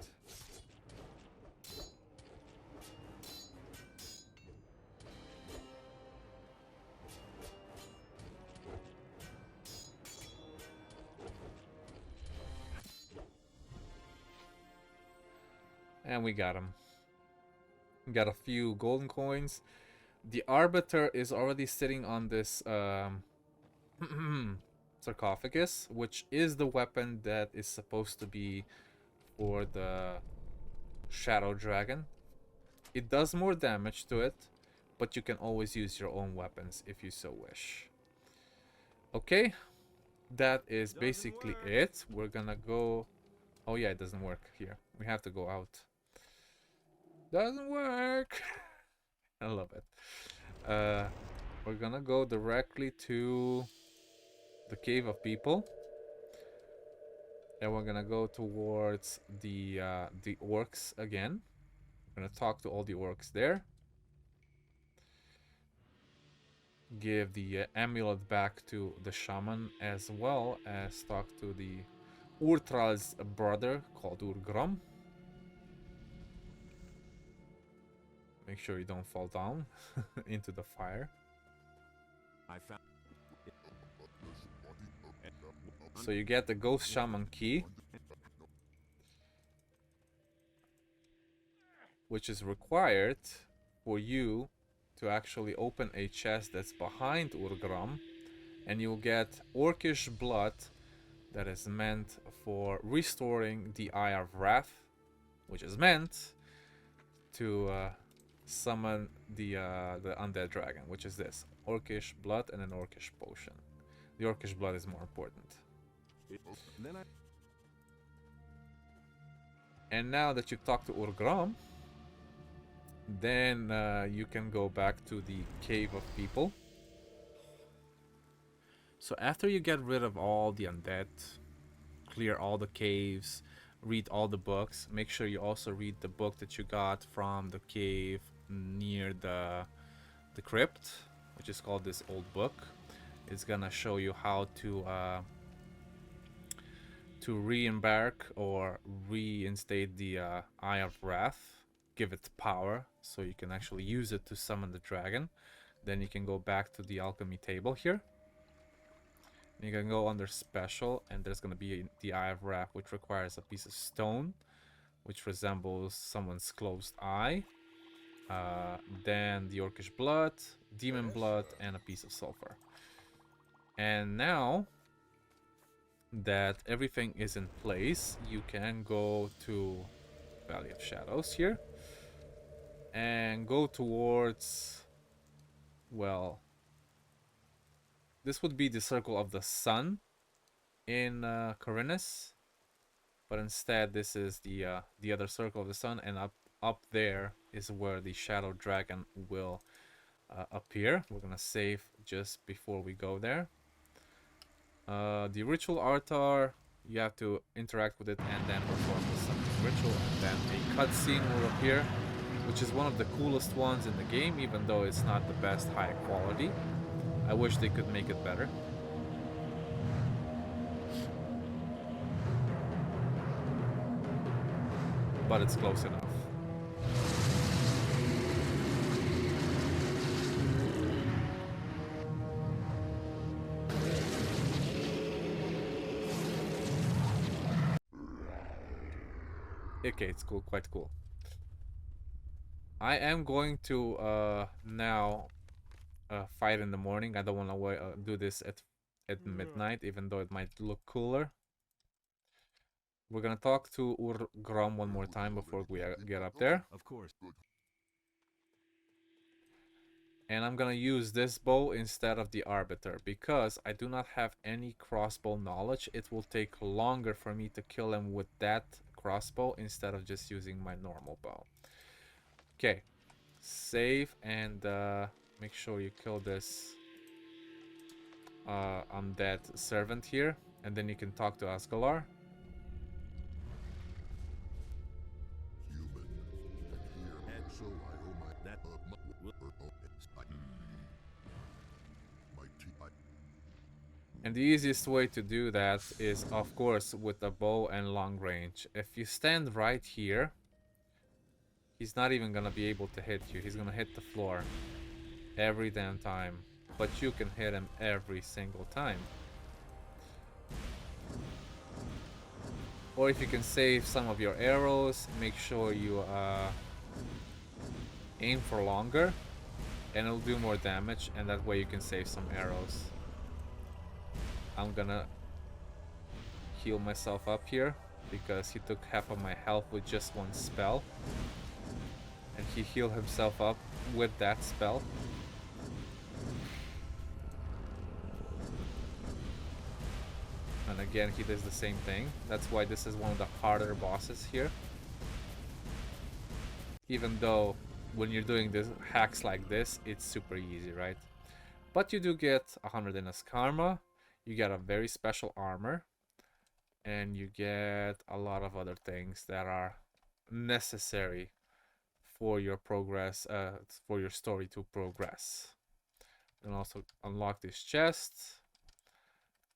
And we got him. Got a few golden coins. The Arbiter is already sitting on this sarcophagus, which is the weapon that is supposed to be for the Shadow Dragon. It does more damage to it, but you can always use your own weapons if you so wish. Okay, that is basically it. We're gonna go... Oh yeah, it doesn't work here. We have to go out. Doesn't work. I love it. We're gonna go directly to the Cave of People. And we're gonna go towards the orcs again. We're gonna talk to all the orcs there. Give the amulet back to the shaman, as well as talk to the Ur-Thrall's brother called Ur-Grom. Make sure you don't fall down into the fire. I found. So you get the Ghost Shaman key, which is required for you to actually open a chest that's behind Ur-Grom, and you'll get Orcish blood that is meant for restoring the Eye of Wrath, which is meant to summon the undead dragon, which is this Orcish blood and an Orcish potion. The Orcish blood is more important. And now that you've talked to Ur-Grom, then you can go back to the Cave of People. So after you get rid of all the undead, clear all the caves, read all the books, make sure you also read the book that you got from the cave near the crypt, which is called this old book. It's gonna show you how to re-embark or reinstate the Eye of Wrath, give it power so you can actually use it to summon the dragon. Then you can go back to the alchemy table here. You can go under special, and there's going to be the Eye of Wrath, which requires a piece of stone which resembles someone's closed eye, then the Orcish blood, demon blood, and a piece of sulfur. And now that everything is in place, you can go to Valley of Shadows here and go towards, well, this would be the Circle of the Sun in Khorinis, but instead this is the other Circle of the Sun, and up there is where the Shadow Dragon will appear. We're gonna save just before we go there. The ritual altar, you have to interact with it and then perform the summoning ritual, and then a cutscene will appear, which is one of the coolest ones in the game, even though it's not the best high quality. I wish they could make it better. But it's close enough. Okay, it's cool, quite cool. I am going to now fight in the morning. I don't want to do this at midnight, even though it might look cooler. We're gonna talk to Ur-Grom one more time before we get up there. Of course. And I'm gonna use this bow instead of the Arbiter, because I do not have any crossbow knowledge. It will take longer for me to kill him with that crossbow instead of just using my normal bow. Okay, save and make sure you kill this undead servant here, and then you can talk to Asgalar. And the easiest way to do that is, of course, with a bow and long range. If you stand right here, he's not even gonna be able to hit you. He's gonna hit the floor every damn time. But you can hit him every single time. Or if you can save some of your arrows, make sure you aim for longer, and it'll do more damage, and that way you can save some arrows. I'm gonna heal myself up here because he took half of my health with just one spell, and he healed himself up with that spell. And again, he does the same thing. That's why this is one of the harder bosses here. even though when you're doing this hacks like this, it's super easy, right? But you do get 100 Innos karma, you get a very special armor, and you get a lot of other things that are necessary for your progress, for your story to progress. And also unlock this chest.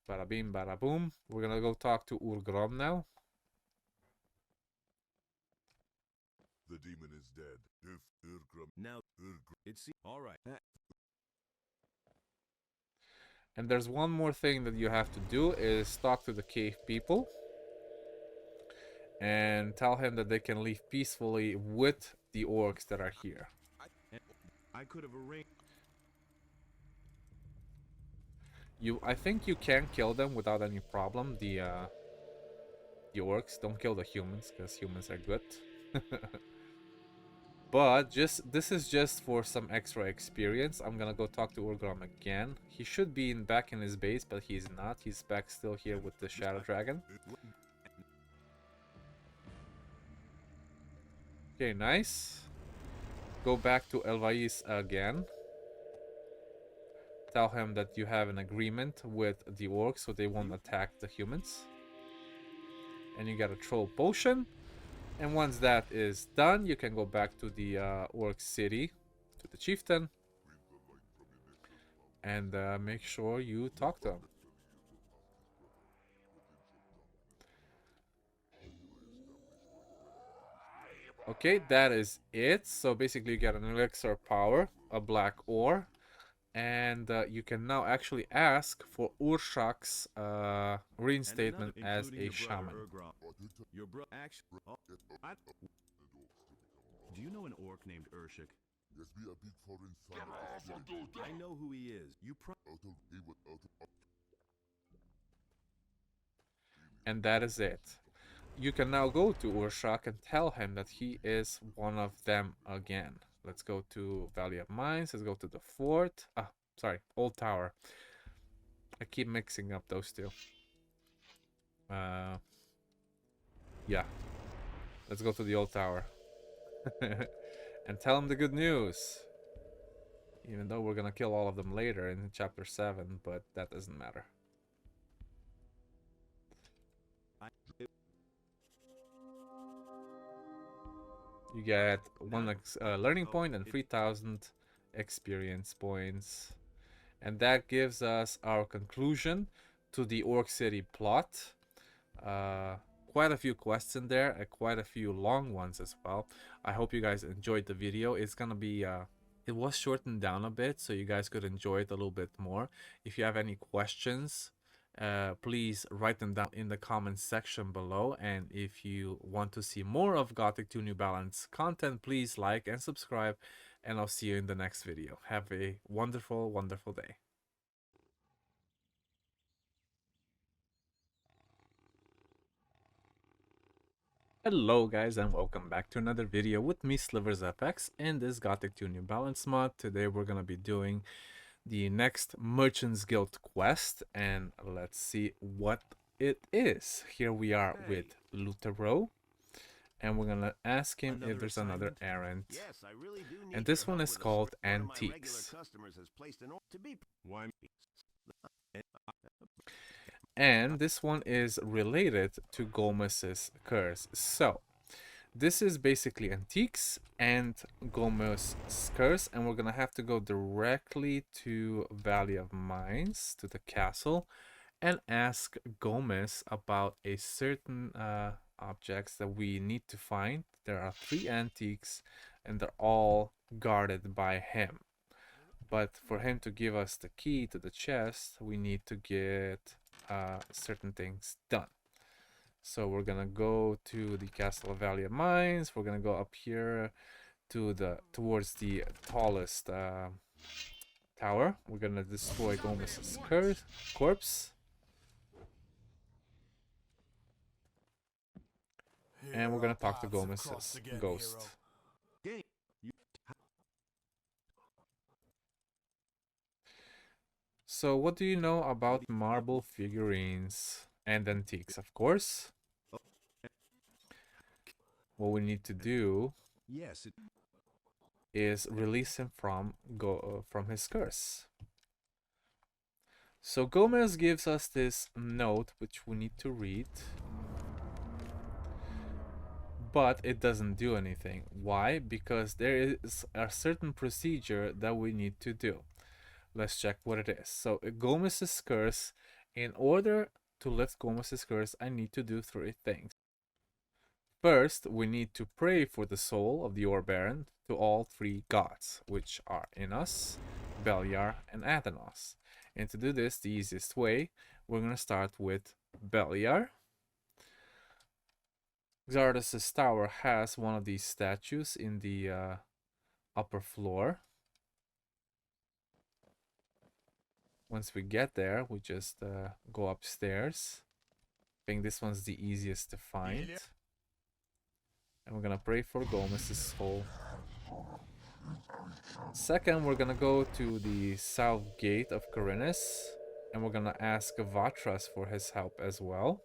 Bada bing, bada boom. We're gonna go talk to Ur-Thrall now. The demon is dead. Now, it's all right. And there's one more thing that you have to do is talk to the cave people and tell him that they can leave peacefully with the orcs that are here. I could have arranged. I think you can kill them without any problem. The orcs, don't kill the humans because humans are good. But this is just for some extra experience. I'm gonna go talk to Ur-Thrall again. He should be back in his base, but he's not. He's back still here with the Shadow Dragon. Okay, nice. Go back to Elvais again. Tell him that you have an agreement with the orcs so they won't attack the humans. And you get a troll potion. And once that is done, you can go back to the orc city, to the chieftain, and make sure you talk to him. Okay, that is it. So basically you get an elixir power, a black ore, and you can now actually ask for Urshak's reinstatement as a shaman. Your bro Do you know an orc named Urshak? Yes, be a big foreign son. I know who he is. And that is it. You can now go to Urshak and tell him that he is one of them again. Let's go to Valley of Mines. Let's go to the fort. Sorry, Old Tower. I keep mixing up those two. Yeah. Let's go to the Old Tower. And tell him the good news. Even though we're gonna kill all of them later in chapter 7, but that doesn't matter. You get 1 learning point and 3,000 experience points. And that gives us our conclusion to the Orc City plot. Quite a few quests in there, quite a few long ones as well. I hope you guys enjoyed the video. It's gonna be it was shortened down a bit so you guys could enjoy it a little bit more. If you have any questions, please write them down in the comments section below, and if you want to see more of Gothic 2 New Balance content, please like and subscribe, and I'll see you in the next video. Have a wonderful, wonderful day. Hello guys, and welcome back to another video with me, SliversFX, in this Gothic 2 New Balance mod. Today we're gonna be doing the next Merchants Guild quest, and let's see what it is. Here we are with Lutero, and we're gonna ask him if there's another errand. Yes, I really do need and this your one help is with a called one of my regular Antiques. customers has placed an order to be And this one is related to Gomez's curse. So this is basically Antiques and Gomez's curse, and we're gonna have to go directly to Valley of Mines, to the castle, and ask Gomez about a certain objects that we need to find. There are 3 antiques and they're all guarded by him, but for him to give us the key to the chest, we need to get certain things done. So we're gonna go to the Castle of Valley of Mines. We're gonna go up here to towards the tallest tower. We're gonna destroy Gomez's corpse, and we're gonna talk to Gomez's ghost. So what do you know about marble figurines and antiques? Of course, what we need to do Yes, it is release him from his curse. So Gomez gives us this note which we need to read, but it doesn't do anything. Why? Because there is a certain procedure that we need to do. Let's check what it is. So Gomez's curse, in order to lift Gomez's curse, I need to do 3 things. First, we need to pray for the soul of the Ore Baron to all 3 gods, which are Innos, Beliar, and Athenos. And to do this, the easiest way, we're going to start with Beliar. Xardas' tower has one of these statues in the upper floor. Once we get there, we just go upstairs. I think this one's the easiest to find. And we're gonna pray for Gomez's soul. Second, we're gonna go to the south gate of Khorinis, and we're gonna ask Vatras for his help as well.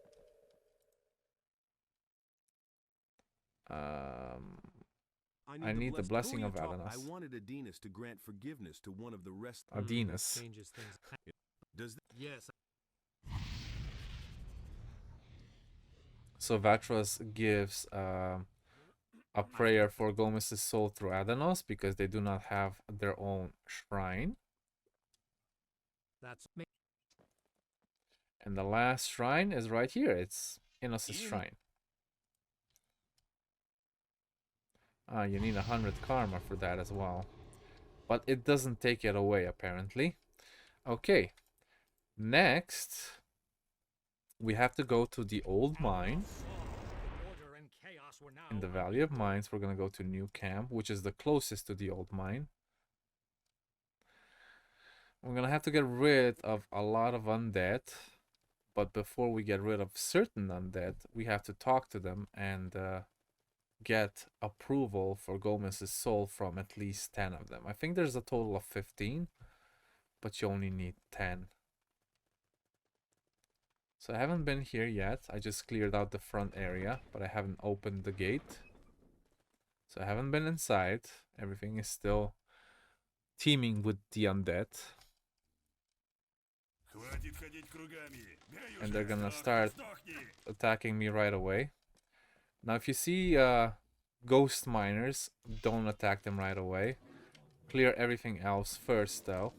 I need the blessing of Adonais. I wanted Adinus to grant forgiveness to one of the rest. Adinus. Changes things. Does Yes. So Vatras gives a prayer for Gomez's soul through Adanos because they do not have their own shrine. That's And the last shrine is right here. It's Innos' shrine. You need 100 karma for that as well. But it doesn't take it away, apparently. Okay. Next, we have to go to the old mine. In the Valley of Mines, we're going to go to New Camp, which is the closest to the old mine. We're going to have to get rid of a lot of undead. But before we get rid of certain undead, we have to talk to them and get approval for Gomez's soul from at least 10 of them. I think there's a total of 15, but you only need 10. So I haven't been here yet. I just cleared out the front area, but I haven't opened the gate. So I haven't been inside. Everything is still teeming with the undead. And they're gonna start attacking me right away. Now if you see ghost miners, don't attack them right away. Clear everything else first though,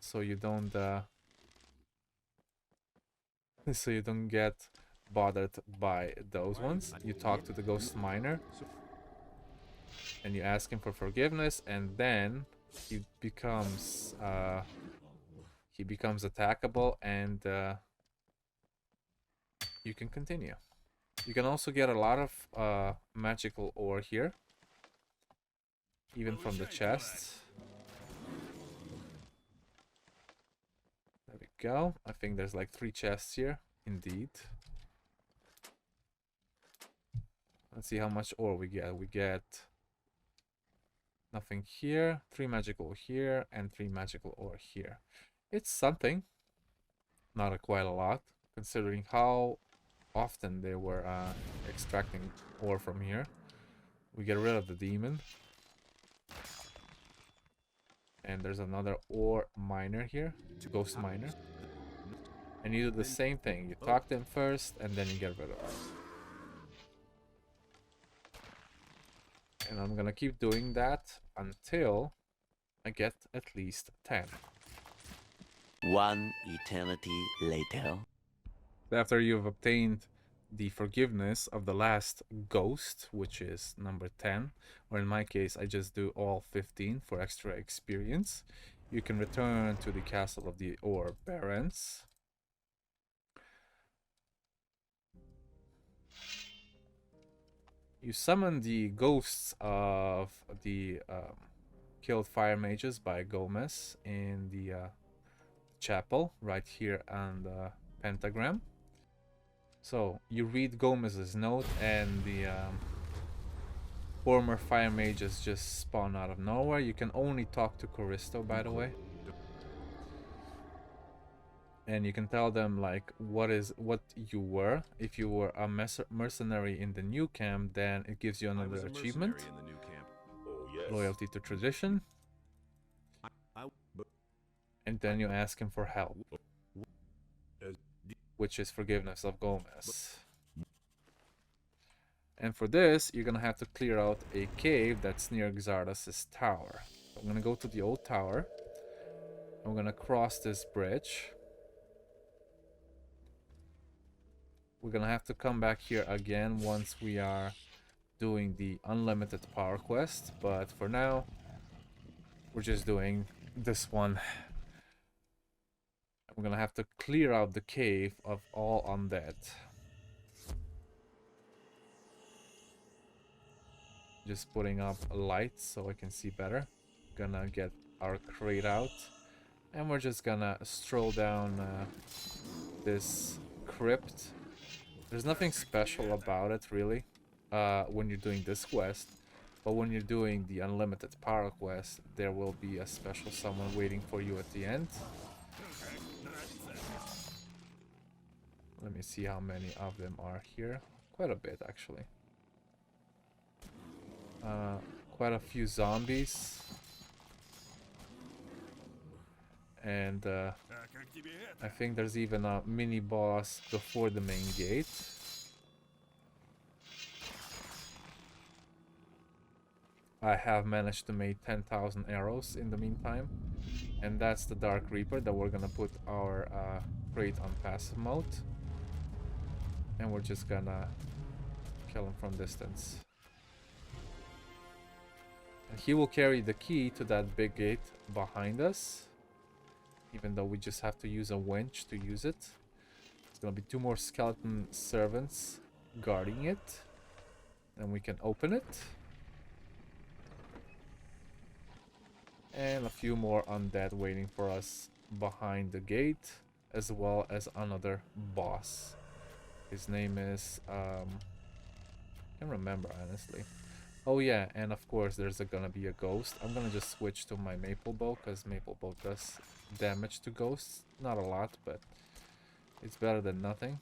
so you don't get bothered by those ones. You talk to the ghost miner and you ask him for forgiveness, and then he becomes attackable, and you can continue. You can also get a lot of magical ore here, even from the chests. There we go. I think there's like 3 chests here. Indeed. Let's see how much ore we get. We get nothing here, 3 magical here, and 3 magical ore here. It's something. Not quite a lot, considering how often they were extracting ore from here. We get rid of the demon. And there's another ore miner here, ghost miner. And you do the same thing. You talk to him first, and then you get rid of him. And I'm gonna keep doing that until I get at least 10. One eternity later. After you've obtained the forgiveness of the last ghost, which is number 10, or in my case I just do all 15 for extra experience, you can return to the castle of the Ore Barons. You summon the ghosts of the killed fire mages by Gomez in the chapel right here on the pentagram. So you read Gomez's note, and the former fire mages just spawn out of nowhere. You can only talk to Choristo, by the way. and you can tell them like what you were. If you were a mercenary in the new camp, then it gives you another achievement. In the new camp. Oh, yes. Loyalty to tradition. And then you ask him for help, which is forgiveness of Gomez. And for this, you're gonna have to clear out a cave that's near Xardas' tower. So I'm gonna go to the old tower. I'm gonna cross this bridge. We're gonna have to come back here again once we are doing the unlimited power quest, but for now, we're just doing this one. We're gonna have to clear out the cave of all undead. Just putting up lights so I can see better. Gonna get our crate out, and we're just gonna stroll down this crypt. There's nothing special about it really when you're doing this quest, but when you're doing the unlimited power quest, there will be a special someone waiting for you at the end. Let me see how many of them are here. Quite a bit actually. Quite a few zombies. And I think there's even a mini boss before the main gate. I have managed to make 10,000 arrows in the meantime. And that's the Dark Reaper that we're gonna put our crate on passive mode. And we're just gonna kill him from distance. And he will carry the key to that big gate behind us. Even though we just have to use a winch to use it. There's gonna be 2 more skeleton servants guarding it. And we can open it. And a few more undead waiting for us behind the gate. As well as another boss. His name is... can't remember honestly. Oh yeah, and of course there's gonna be a ghost. I'm gonna just switch to my maple bow, because maple bow does damage to ghosts. Not a lot, but it's better than nothing.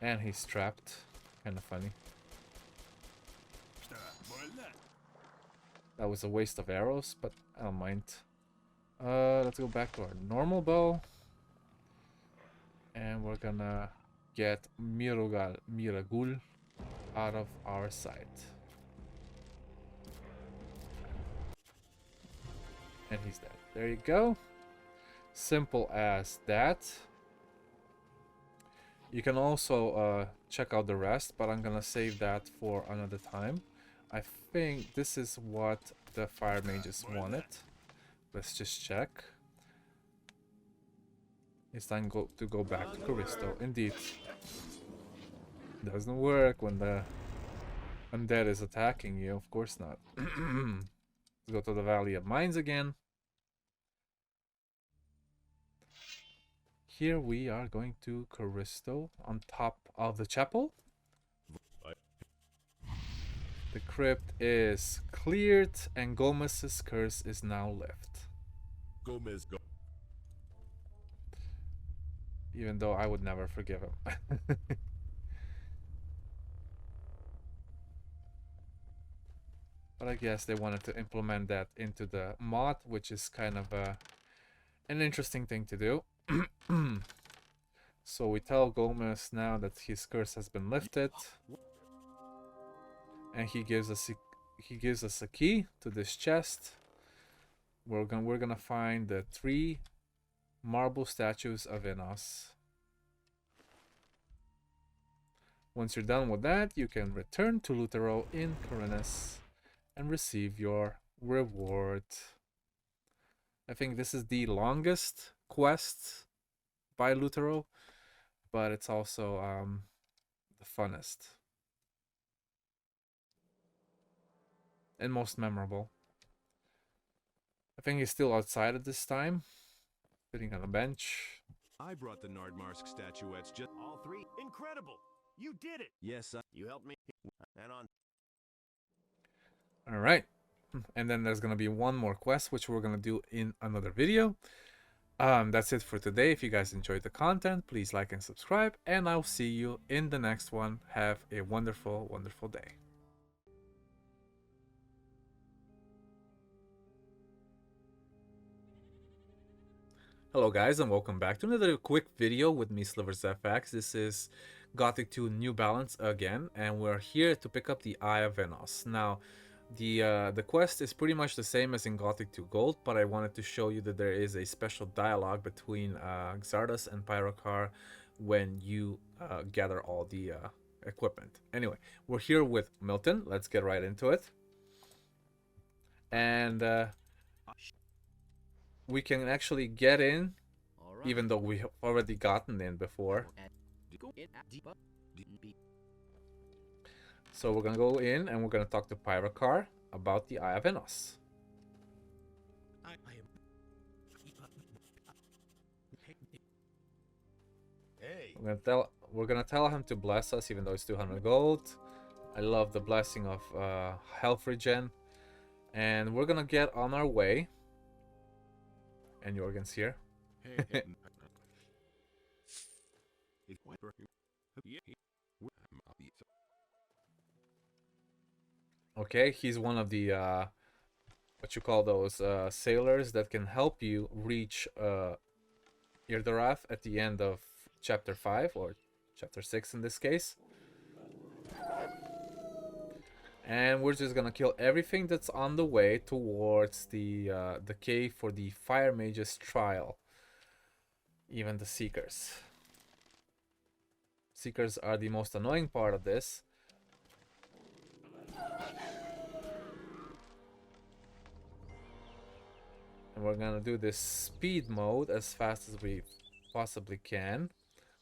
And he's trapped. Kinda funny. That was a waste of arrows, but I don't mind. Let's go back to our normal bow. And we're gonna get Miragul out of our sight. And he's dead. There you go. Simple as that. You can also check out the rest, but I'm gonna save that for another time. I think this is what the fire mages wanted. Let's just check. It's time to go back to Coristo. Indeed. Doesn't work when the undead is attacking you. Of course not. Let's go to the Valley of Mines again. Here we are going to Coristo on top of the chapel. The crypt is cleared and Gomez's curse is now left. Gomez go. Even though I would never forgive him. But I guess they wanted to implement that into the mod, which is kind of an interesting thing to do. So we tell Gomez now that his curse has been lifted. And he gives us a key to this chest. We're gonna find the 3 marble statues of Innos. Once you're done with that, you can return to Ur-Thrall in Khorinis and receive your reward. I think this is the longest quest by Ur-Thrall, but it's also the funnest and most memorable. I think he's still outside at this time, sitting on a bench. I brought the Nardmarsk statuettes just all 3. Incredible! You did it! Yes, you helped me. And on. All right. And then there's gonna be one more quest, which we're gonna do in another video. That's it for today. If you guys enjoyed the content, please like and subscribe, and I'll see you in the next one. Have a wonderful, wonderful day. Hello guys, and welcome back to another quick video with me, SliversFX. This is Gothic 2 New Balance again, and we're here to pick up the Eye of Innos. Now, the quest is pretty much the same as in Gothic 2 Gold, but I wanted to show you that there is a special dialogue between Xardas and Pyrocar when you gather all the equipment. Anyway, we're here with Milton. Let's get right into it. And we can actually get in, even though we have already gotten in before. So we're gonna go in and we're gonna talk to Pyrocar about the Eye of Innos. We're gonna tell him to bless us, even though it's 200 gold. I love the blessing of health regen, and we're gonna get on our way. And Jorgen's here. Okay, he's one of the what you call those sailors that can help you reach Irdorath at the end of chapter 5 or chapter 6 in this case. And we're just gonna kill everything that's on the way towards the cave for the Fire Mage's trial. Even the Seekers. Seekers are the most annoying part of this. And we're gonna do this speed mode as fast as we possibly can.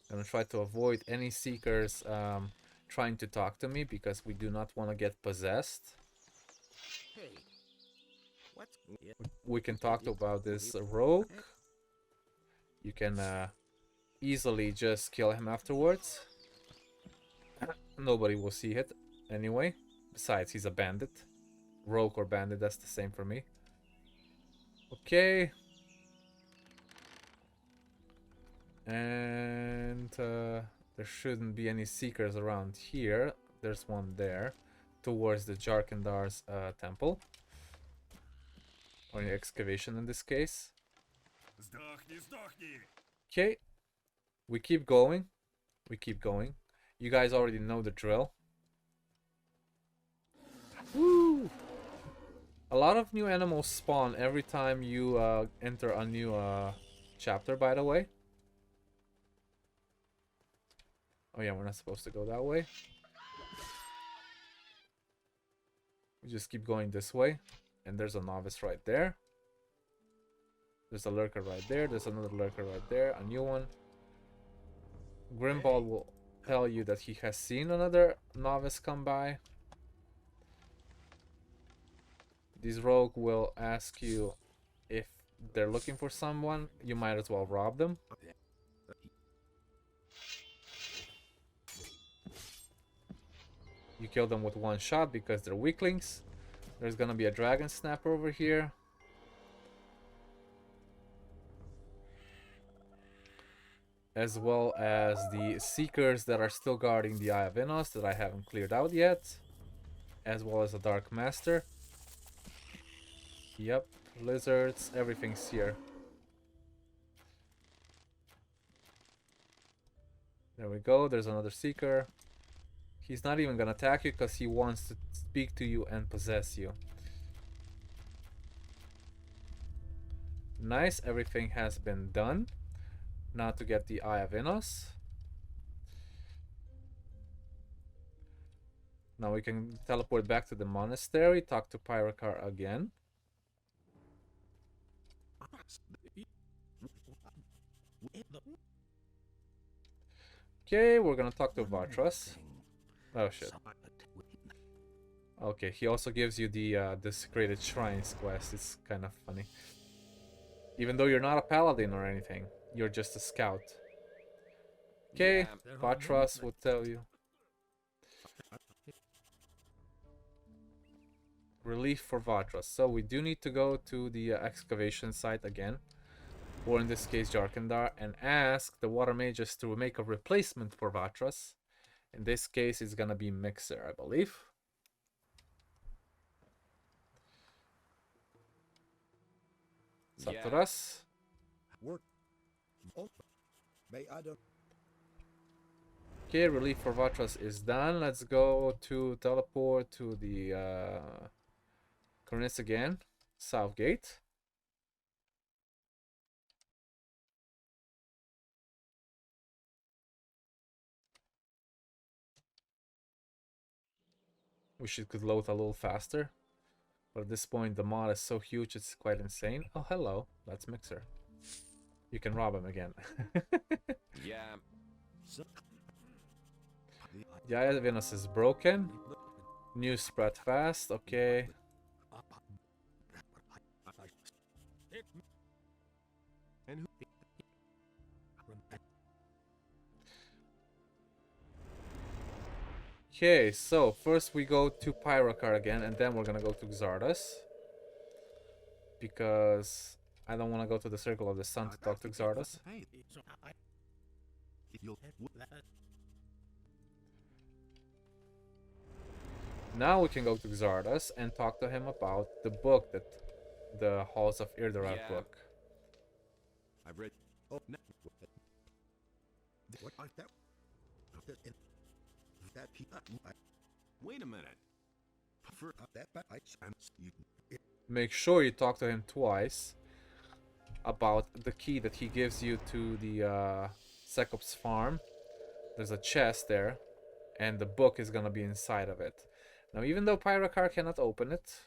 I'm gonna try to avoid any Seekers trying to talk to me, because we do not want to get possessed. Hey, what? We can talk about this rogue. You can easily just kill him afterwards. Nobody will see it anyway. Besides, he's a bandit. Rogue or bandit, that's the same for me. Okay. And there shouldn't be any Seekers around here. There's one there, towards the Jharkendar's temple. Or the excavation in this case. Okay. We keep going. We keep going. You guys already know the drill. Woo! A lot of new animals spawn every time you enter a new chapter, by the way. Oh yeah, we're not supposed to go that way. We just keep going this way. And there's a novice right there. There's a lurker right there. There's another lurker right there. A new one. Grimbald will tell you that he has seen another novice come by. This rogue will ask you if they're looking for someone. You might as well rob them. You kill them with one shot because they're weaklings. There's gonna be a dragon snapper over here. As well as the Seekers that are still guarding the Eye of Innos that I haven't cleared out yet. As well as a Dark Master. Yep, lizards, everything's here. There we go, there's another Seeker. He's not even gonna attack you because he wants to speak to you and possess you. Nice, everything has been done. Now to get the Eye of Innos. Now we can teleport back to the monastery, talk to Pyrocar again. Okay, we're gonna talk to Vartras. Oh shit. Okay, he also gives you the Desecrated Shrines quest. It's kind of funny. Even though you're not a paladin or anything, you're just a scout. Okay, Vartras will tell you. relief for Vatras. So we do need to go to the excavation site again, or in this case Jharkendar, and ask the Water Mages to make a replacement for Vatras. In this case it's gonna be Mixer, I believe. It's up to us. Work. Oh, may I don't. Okay, relief for Vatras is done. Let's go to teleport to the Khorinis again, South Gate. Wish it could load a little faster, but at this point the mod is so huge it's quite insane. Oh, hello, that's Mixer. You can rob him again. Yeah. The Eye of Innos is broken. News spread fast, okay. Okay, so first we go to Pyrokar again, and then we're gonna go to Xardas. Because I don't want to go to the Circle of the Sun to talk to Xardas. Now we can go to Xardas and talk to him about the book, that the Halls of Irdorath book. I've read. Oh, no. Wait a minute. Make sure you talk to him twice about the key that he gives you to the Sekop's farm. There's a chest there, and the book is gonna be inside of it. Now, even though Pyrokar cannot open it,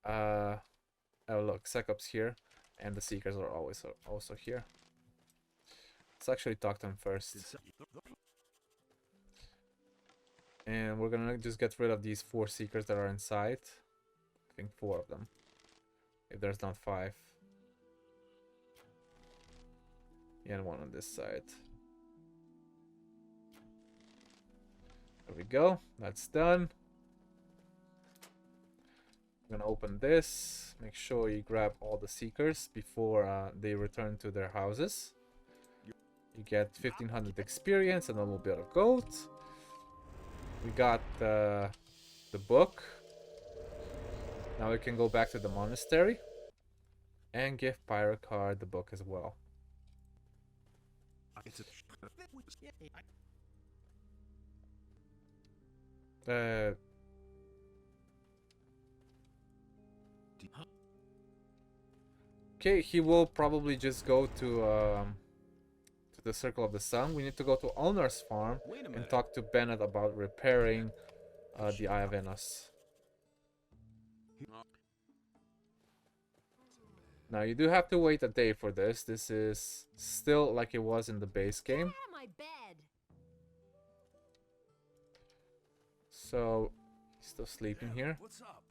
oh look, Sekop's here, and the Seekers are always also here. Let's actually talk to him first. And we're gonna just get rid of these 4 Seekers that are inside. I think 4 of them, if there's not 5. Yeah, and 1 on this side. There we go, that's done. I'm gonna open this. Make sure you grab all the Seekers before they return to their houses. You get 1500 experience and a little bit of gold. We got the book. Now we can go back to the monastery and give Pyrokar the book as well. Okay, he will probably just go to the Circle of the Sun. We need to go to Ulnar's farm and talk to Bennett about repairing the Eye of Innos. Now you do have to wait a day for this. This is still like it was in the base game. So he's still sleeping here. What's up?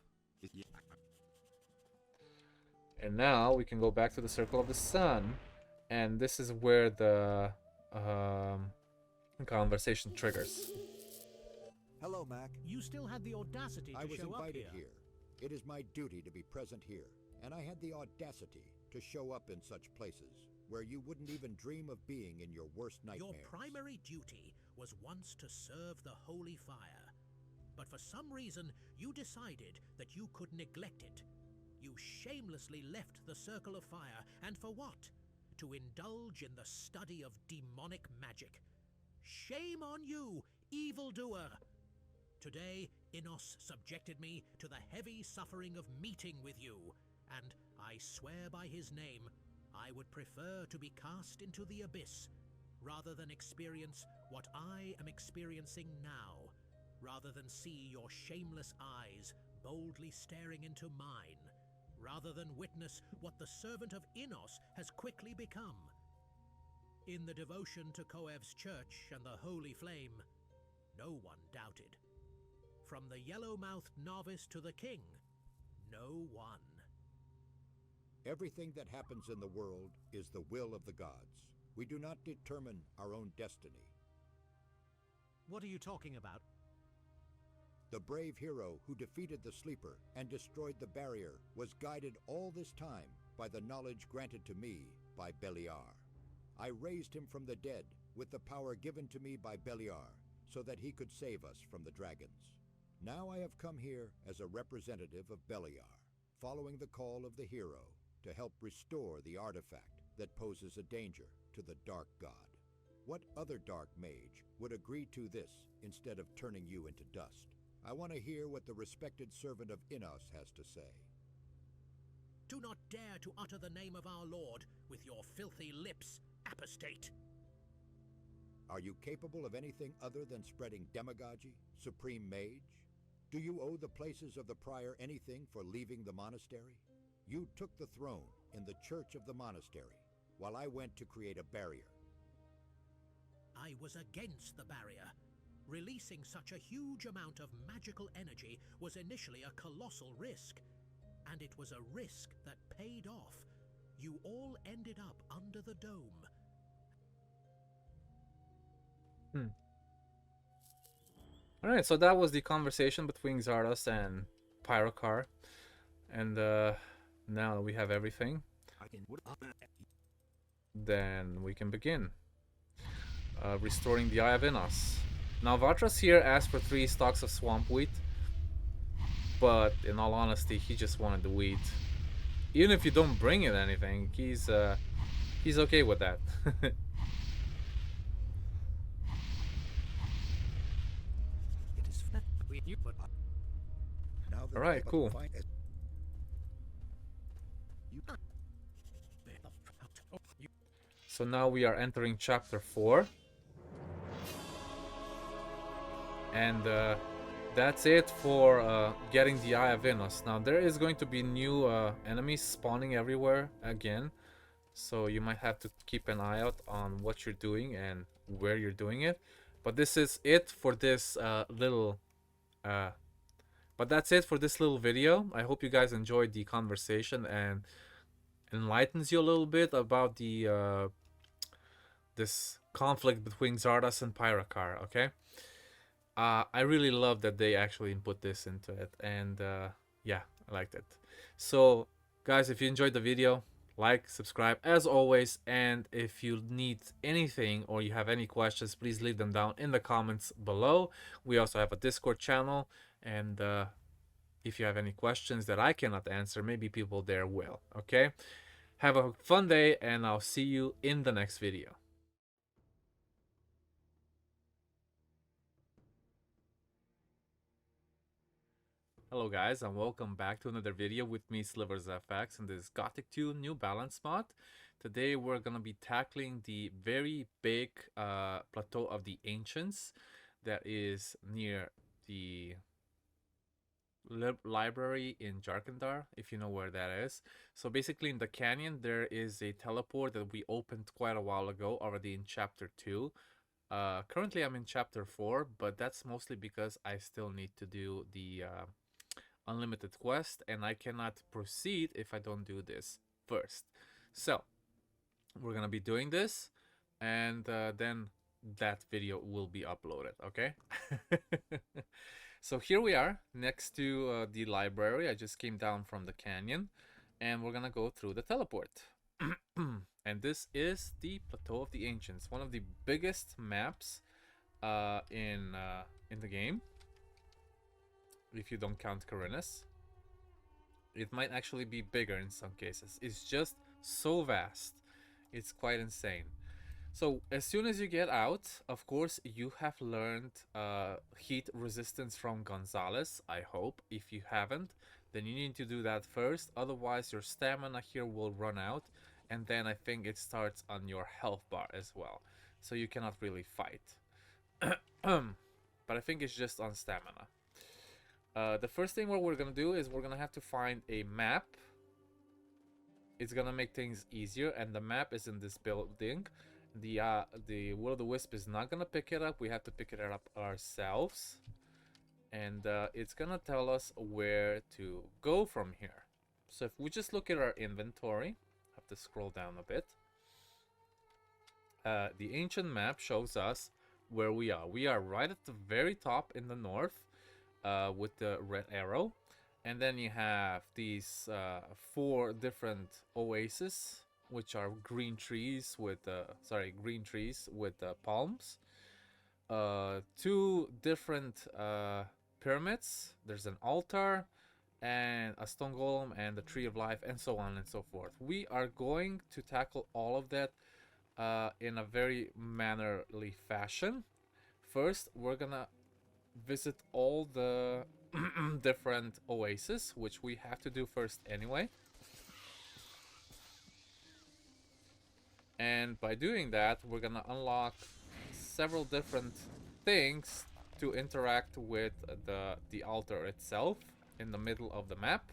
And now we can go back to the Circle of the Sun, and this is where the conversation triggers. Hello, Mac. You still had the audacity to I was show up invited here. here. It is my duty to be present here, and I had the audacity to show up in such places where you wouldn't even dream of being in your worst nightmares. Your primary duty was once to serve the holy fire, but for some reason you decided that you could neglect it. You shamelessly left the Circle of Fire, and for what? To indulge in the study of demonic magic. Shame on you, evildoer! Today, Innos subjected me to the heavy suffering of meeting with you, and I swear by his name, I would prefer to be cast into the abyss, rather than experience what I am experiencing now, rather than see your shameless eyes boldly staring into mine, rather than witness what the servant of Innos has quickly become. In the devotion to Koev's church and the holy flame, no one doubted. From the yellow-mouthed novice to the king, no one. Everything that happens in the world is the will of the gods. We do not determine our own destiny. What are you talking about? The brave hero who defeated the Sleeper and destroyed the barrier was guided all this time by the knowledge granted to me by Beliar. I raised him from the dead with the power given to me by Beliar so that he could save us from the dragons. Now I have come here as a representative of Beliar, following the call of the hero to help restore the artifact that poses a danger to the Dark God. What other Dark Mage would agree to this instead of turning you into dust? I want to hear what the respected servant of Innos has to say. Do not dare to utter the name of our Lord with your filthy lips, apostate! Are you capable of anything other than spreading demagogy, Supreme Mage? Do you owe the places of the Prior anything for leaving the monastery? You took the throne in the church of the monastery, while I went to create a barrier. I was against the barrier. Releasing such a huge amount of magical energy was initially a colossal risk. And it was a risk that paid off. You all ended up under the dome. Alright, so that was the conversation between Xardas and Pyrokar. And now we have everything. Then we can begin. Restoring the Eye of Innos. Now Vatras here asked for 3 stalks of swamp wheat. But in all honesty, he just wanted the wheat. Even if you don't bring in anything, he's okay with that. Alright, cool. So now we are entering chapter 4. And that's it for getting the Eye of Innos. Now there is going to be new enemies spawning everywhere again. So you might have to keep an eye out on what you're doing and where you're doing it. But this is it for this that's it for this little video. I hope you guys enjoyed the conversation and enlightens you a little bit about the this conflict between Xardas and Pyrokar, okay? I really love that they actually put this into it, and yeah, I liked it. So guys, if you enjoyed the video, like, subscribe as always, and if you need anything or you have any questions, please leave them down in the comments below. We also have a Discord channel, and if you have any questions that I cannot answer, maybe people there will, okay? Have a fun day, and I'll see you in the next video. Hello guys, and welcome back to another video with me, SliversFX, and this Gothic 2 New Balance mod. Today we're gonna be tackling the very big plateau of the Ancients that is near the library in Jharkendar, if you know where that is. So basically in the canyon there is a teleport that we opened quite a while ago, already in chapter 2. Currently I'm in chapter 4, but that's mostly because I still need to do the unlimited quest, and I cannot proceed if I don't do this first. So we're gonna be doing this, and then that video will be uploaded, okay? So here we are next to the library. I just came down from the canyon, and we're gonna go through the teleport. And this is the Plateau of the Ancients, one of the biggest maps in the game. If you don't count Khorinis, it might actually be bigger in some cases. It's just so vast, it's quite insane. So as soon as you get out, of course you have learned heat resistance from Gonzalez, I hope. If you haven't, then you need to do that first, otherwise your stamina here will run out, and then I think it starts on your health bar as well, so you cannot really fight. But I think it's just on stamina. The first thing what we're gonna do is we're gonna have to find a map. It's gonna make things easier, and the map is in this building. The Will O The Wisp is not gonna pick it up. We have to pick it up ourselves, and it's gonna tell us where to go from here. So if we just look at our inventory, have to scroll down a bit. The ancient map shows us where we are. We are right at the very top in the north. with the red arrow. And then you have these 4 different oases, which are green trees with palms. 2 different pyramids. There's an altar and a stone golem and the tree of life, and so on and so forth. We are going to tackle all of that in a very mannerly fashion. First, we're gonna visit all the different oases, which we have to do first anyway. And by doing that, we're gonna unlock several different things to interact with the altar itself in the middle of the map.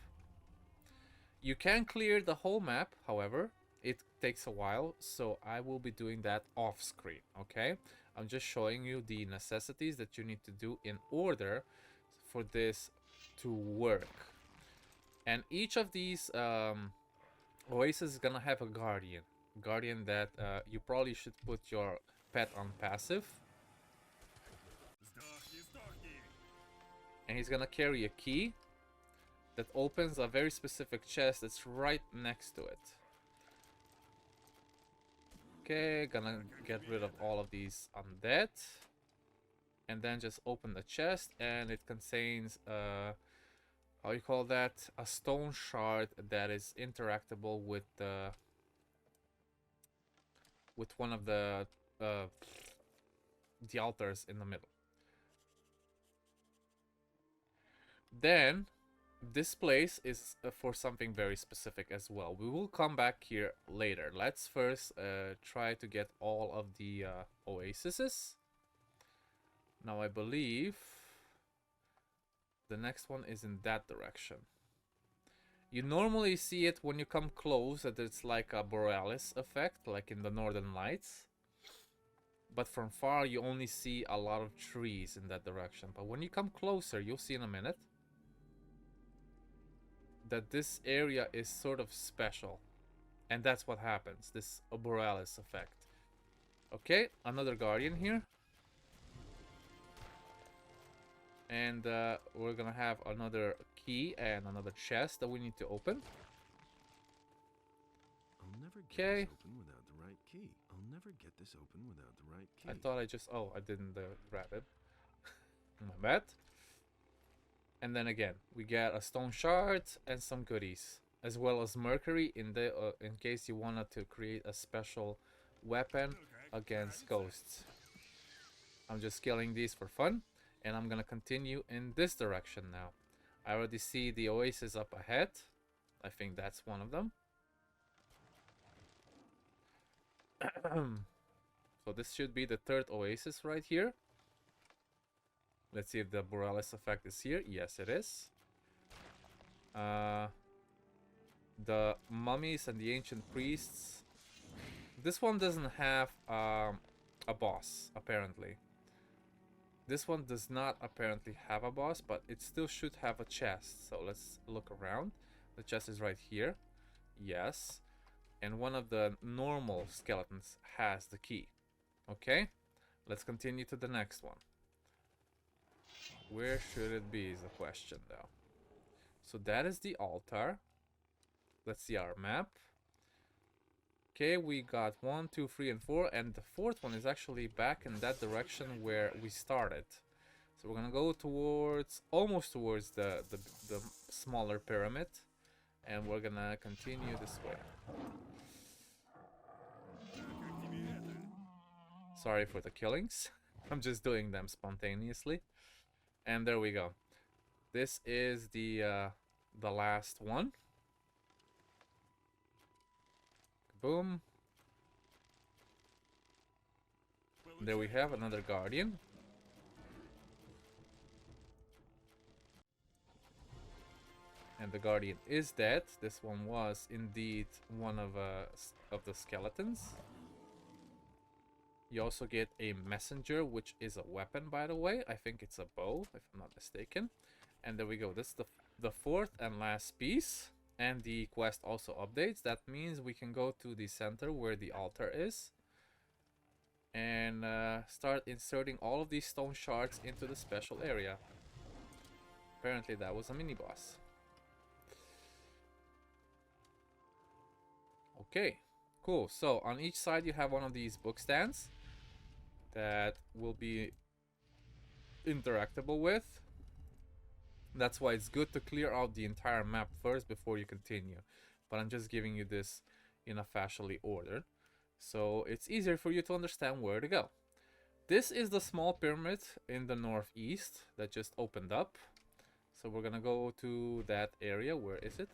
You can clear the whole map, however, it takes a while, so I will be doing that off screen, okay? I'm just showing you the necessities that you need to do in order for this to work. And each of these oases is gonna have a guardian that you probably should put your pet on passive, and he's gonna carry a key that opens a very specific chest that's right next to it. Okay, gonna get rid of all of these undead, and then just open the chest, and it contains how you call that, a stone shard that is interactable with one of the altars in the middle. Then this place is for something very specific as well. We will come back here later. Let's first try to get all of the oases. Now I believe the next one is in that direction. You normally see it when you come close, that it's like a borealis effect, like in the Northern Lights. But from far you only see a lot of trees in that direction. But when you come closer, you'll see in a minute that this area is sort of special. And that's what happens, this borealis effect. Okay, another guardian here. And we're gonna have another key and another chest that we need to open. I'll never get this open without the right key. I'll never get this open without the right key. I thought I just... Oh, I didn't grab it. My bad. And then again, we get a stone shard and some goodies, as well as mercury in case you wanted to create a special weapon against ghosts. I'm just killing these for fun, and I'm gonna continue in this direction now. I already see the oasis up ahead. I think that's one of them. So this should be the 3rd oasis right here. Let's see if the borealis effect is here. Yes, it is. The mummies and the ancient priests. This one doesn't have a boss, apparently. This one does not apparently have a boss, but it still should have a chest. So let's look around. The chest is right here. Yes. And one of the normal skeletons has the key. Okay. Let's continue to the next one. Where should it be is the question, though. So that is the altar. Let's see our map. Okay, we got 1, 2, 3, and 4, and the 4th one is actually back in that direction where we started. So we're gonna go towards, almost towards the smaller pyramid, and we're gonna continue this way. Sorry for the killings. I'm just doing them spontaneously. And there we go. This is the last one. Boom. There we have another guardian. And the guardian is dead. This one was indeed one of the skeletons. You also get a messenger, which is a weapon, by the way. I think it's a bow, if I'm not mistaken. And there we go. This is the 4th and last piece. And the quest also updates. That means we can go to the center where the altar is. And start inserting all of these stone shards into the special area. apparently that was a mini-boss. Okay, cool. So on each side you have one of these book stands that will be interactable with. That's why it's good to clear out the entire map first before you continue. But I'm just giving you this in a fashionably ordered, so it's easier for you to understand where to go. This is the small pyramid in the northeast that just opened up. So we're gonna go to that area. Where is it?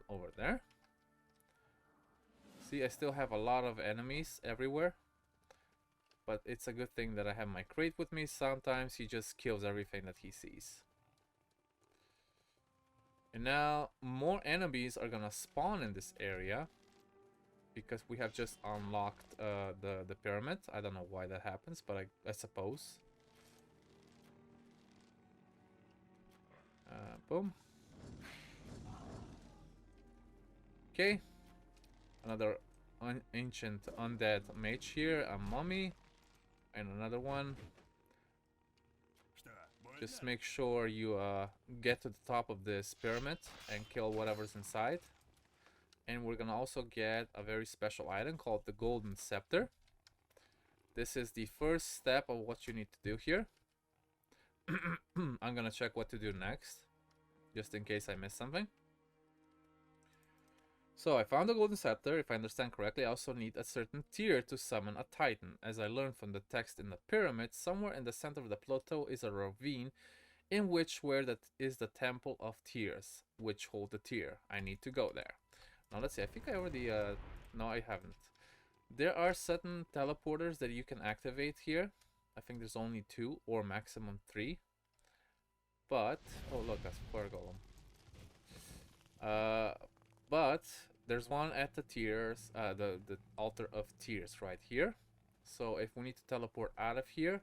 Over there. See, I still have a lot of enemies everywhere. But it's a good thing that I have my crate with me. Sometimes he just kills everything that he sees. And now more enemies are gonna spawn in this area, because we have just unlocked the pyramid. I don't know why that happens, but I suppose. Boom. Okay. Another ancient undead mage here, a mummy, and another one. Just make sure you get to the top of this pyramid and kill whatever's inside. And we're gonna also get a very special item called the Golden Scepter. This is the first step of what you need to do here. I'm gonna check what to do next, just in case I miss something. So I found the Golden Scepter. If I understand correctly, I also need a certain tier to summon a Titan. As I learned from the text in the pyramid, somewhere in the center of the plateau is a ravine in which that is the Temple of Tears, which hold the tier. I need to go there. Now let's see, I think I already, no I haven't. There are certain teleporters that you can activate here. I think there's only 2 or maximum 3. But, oh look, that's Cor Kalom. But there's one at the tiers, the altar of tears right here. So if we need to teleport out of here,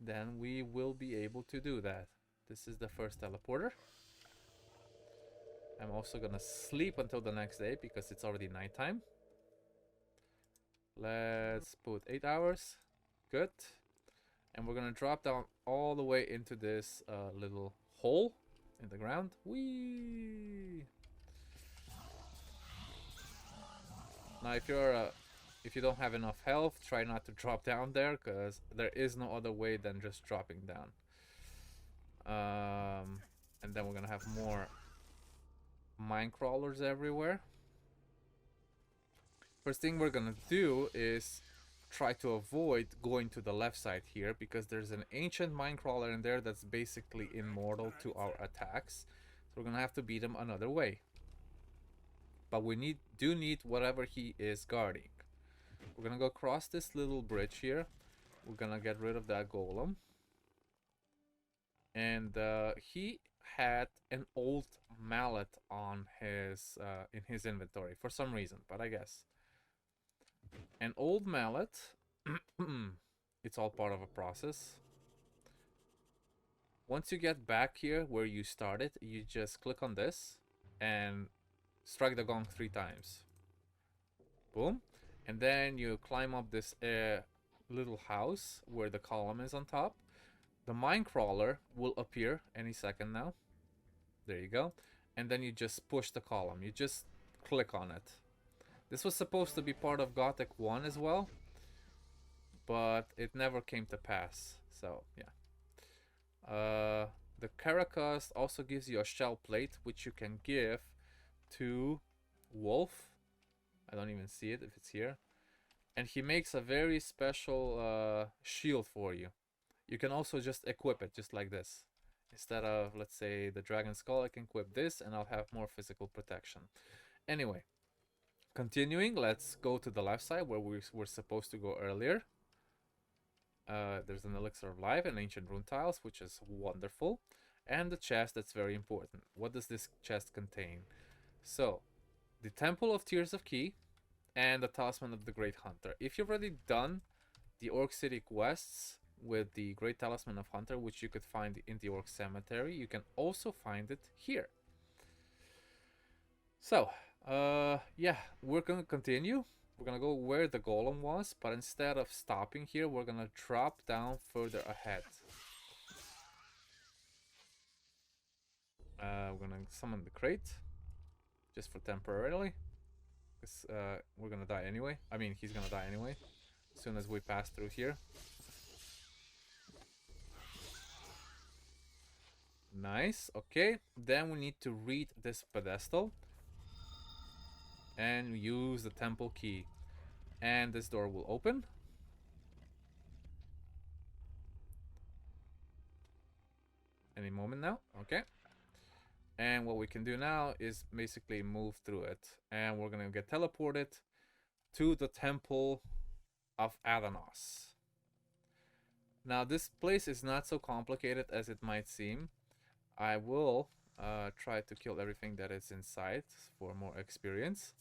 then we will be able to do that. This is the first teleporter. I'm also gonna sleep until the next day because it's already nighttime. Let's put 8 hours. Good. And we're gonna drop down all the way into this little hole in the ground. Whee! Now if you don't have enough health, try not to drop down there, because there is no other way than just dropping down. And then we're gonna have more mine crawlers everywhere. First thing we're gonna do is try to avoid going to the left side here, because there's an ancient mine crawler in there that's basically immortal to our attacks. So we're gonna have to beat him another way. But we do need whatever he is guarding. We're gonna go across this little bridge here. We're gonna get rid of that golem. And he had an old mallet on his in his inventory for some reason, but I guess an old mallet. It's all part of a process. Once you get back here where you started, you just click on this and strike the gong 3 times. Boom. And then you climb up this little house where the column is on top. The mine crawler will appear any second now. There you go. And then you just push the column. You just click on it. This was supposed to be part of Gothic 1 as well, but it never came to pass. So yeah. The Caracas also gives you a shell plate, which you can give to Wolf. I don't even see it if it's here. And he makes a very special shield for you. You can also just equip it just like this. Instead of, let's say, the dragon skull, I can equip this and I'll have more physical protection. Anyway, continuing, let's go to the left side where we were supposed to go earlier. There's an elixir of life and ancient rune tiles, which is wonderful. And the chest, that's very important. What does this chest contain? So, the Temple of Tears of Key and the Talisman of the Great Hunter. If you've already done the Orc City quests with the Great Talisman of Hunter, which you could find in the Orc Cemetery, you can also find it here. So, yeah, we're gonna continue. We're gonna go where the golem was, but instead of stopping here, we're gonna drop down further ahead. We're gonna summon the crate just for temporarily, because we're gonna die anyway. I mean, he's gonna die anyway as soon as we pass through here. Nice. Okay, then we need to read this pedestal and use the temple key, and this door will open. Any moment now. Okay, and what we can do now is basically move through it, and we're gonna get teleported to the Temple of Innos. Now this place is not so complicated as it might seem. I will try to kill everything that is inside for more experience.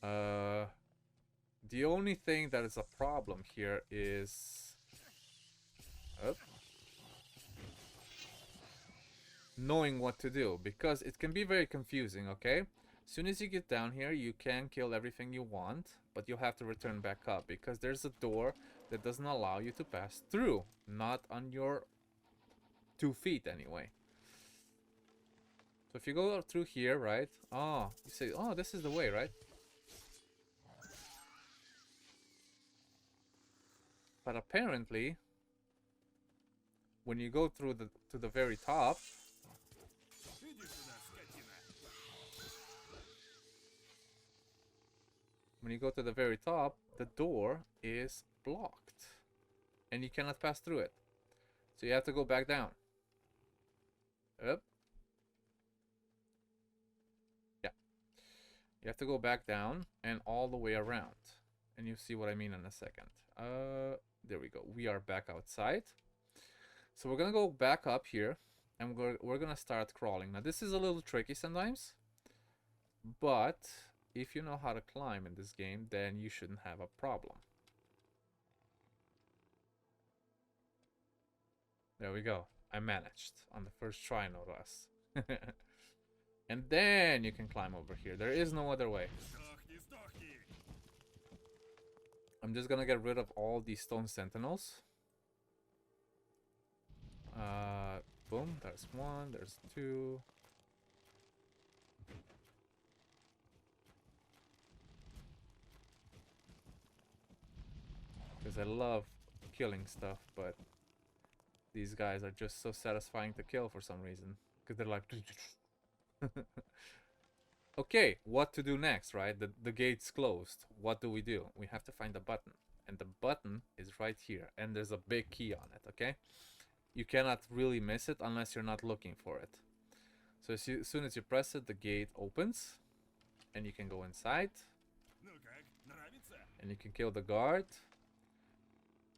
The only thing that is a problem here is knowing what to do, because it can be very confusing. Okay, as soon as you get down here, you can kill everything you want, but you'll have to return back up because there's a door that doesn't allow you to pass through, not on your 2 feet anyway. So if you go through here, right? Oh, you say, oh, this is the way, right? But apparently, when you go through to the very top, the door is blocked and you cannot pass through it. So you have to go back down. Up. Yeah. You have to go back down and all the way around. And you'll see what I mean in a second. There we go. We are back outside. So we're gonna go back up here and we're gonna start crawling. Now this is a little tricky sometimes, but if you know how to climb in this game, then you shouldn't have a problem. There we go. I managed on the first try, no less. And then you can climb over here. There is no other way. I'm just gonna get rid of all these stone sentinels. Boom, there's 1, there's 2. Because I love killing stuff, but these guys are just so satisfying to kill for some reason. Because they're like... Okay, what to do next, right? The gate's closed. What do? We have to find a button. And the button is right here. And there's a big key on it, okay? You cannot really miss it unless you're not looking for it. So as soon as you press it, the gate opens. And you can go inside. And you can kill the guard.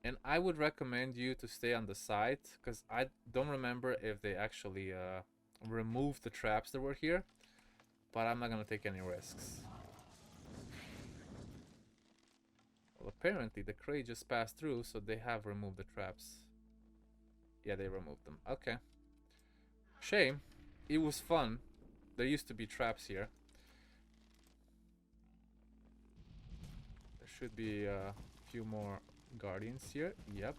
And I would recommend you to stay on the side, because I don't remember if they actually removed the traps that were here. But I'm not going to take any risks. Well, apparently the crate just passed through, so they have removed the traps. Yeah, they removed them. Okay. Shame. It was fun. There used to be traps here. There should be a few more guardians here. Yep.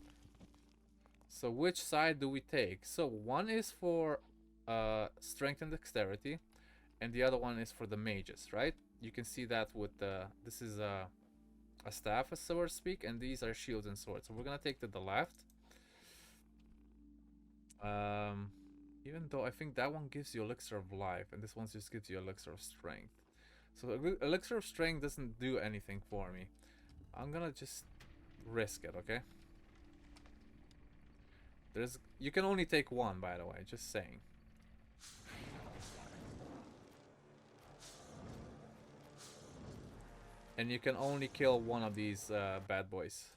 So which side do we take? So one is for strength and dexterity, and the other one is for the mages, right? You can see that with the... This is a staff, so to speak, and these are shields and swords. So we're gonna take to the left. Even though I think that one gives you elixir of life, and this one just gives you elixir of strength. So elixir of strength doesn't do anything for me. I'm gonna just risk it, okay? You can only take one, by the way, just saying. And you can only kill one of these bad boys.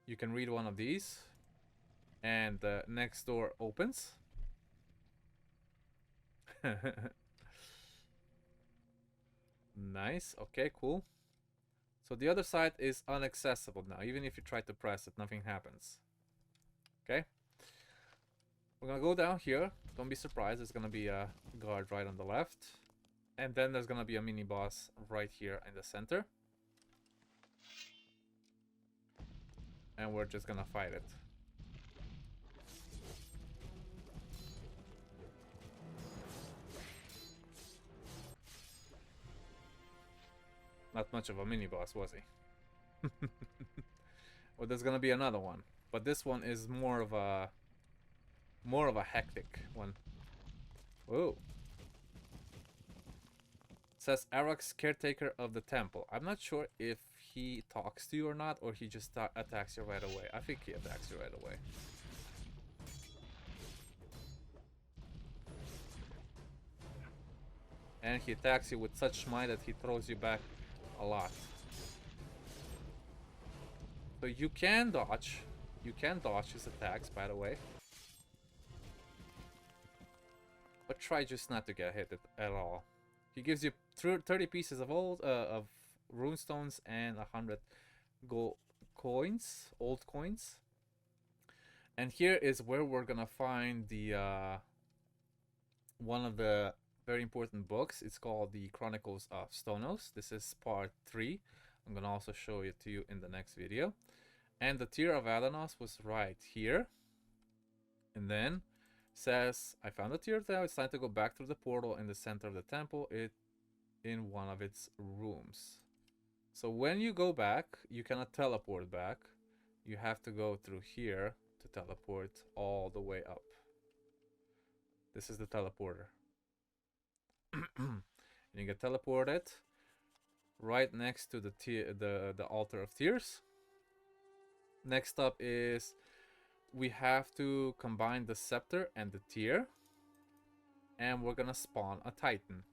You can read one of these, and the next door opens. Nice. Okay, cool. So the other side is inaccessible now. Even if you try to press it, nothing happens. Okay. We're gonna go down here. Don't be surprised. There's gonna be a guard right on the left. And then there's gonna be a mini boss right here in the center. and we're just gonna fight it. Not much of a mini boss, was he? Well, there's gonna be another one, but this one is more of a hectic one. Whoa. It says Arak's caretaker of the temple. I'm not sure if he talks to you or not, or he just attacks you right away. I think he attacks you right away. And he attacks you with such might that he throws you back a lot. So you can dodge. You can dodge his attacks, by the way. But try just not to get hit at all. He gives you 30 pieces of runestones and 100 gold coins, old coins. And here is where we're gonna find the one of the very important books. It's called the Chronicles of Stonos. This is part 3. I'm gonna also show it to you in the next video. And the Tear of Adanos was right here. And then says, I found the Tear of Adanos. It's time to go back through the portal in the center of the temple. In one of its rooms. So when you go back, you cannot teleport back. You have to go through here to teleport all the way up. This is the teleporter. And you get teleported right next to the Altar of Tears. Next up is we have to combine the Scepter and the Tear, and we're gonna spawn a Titan.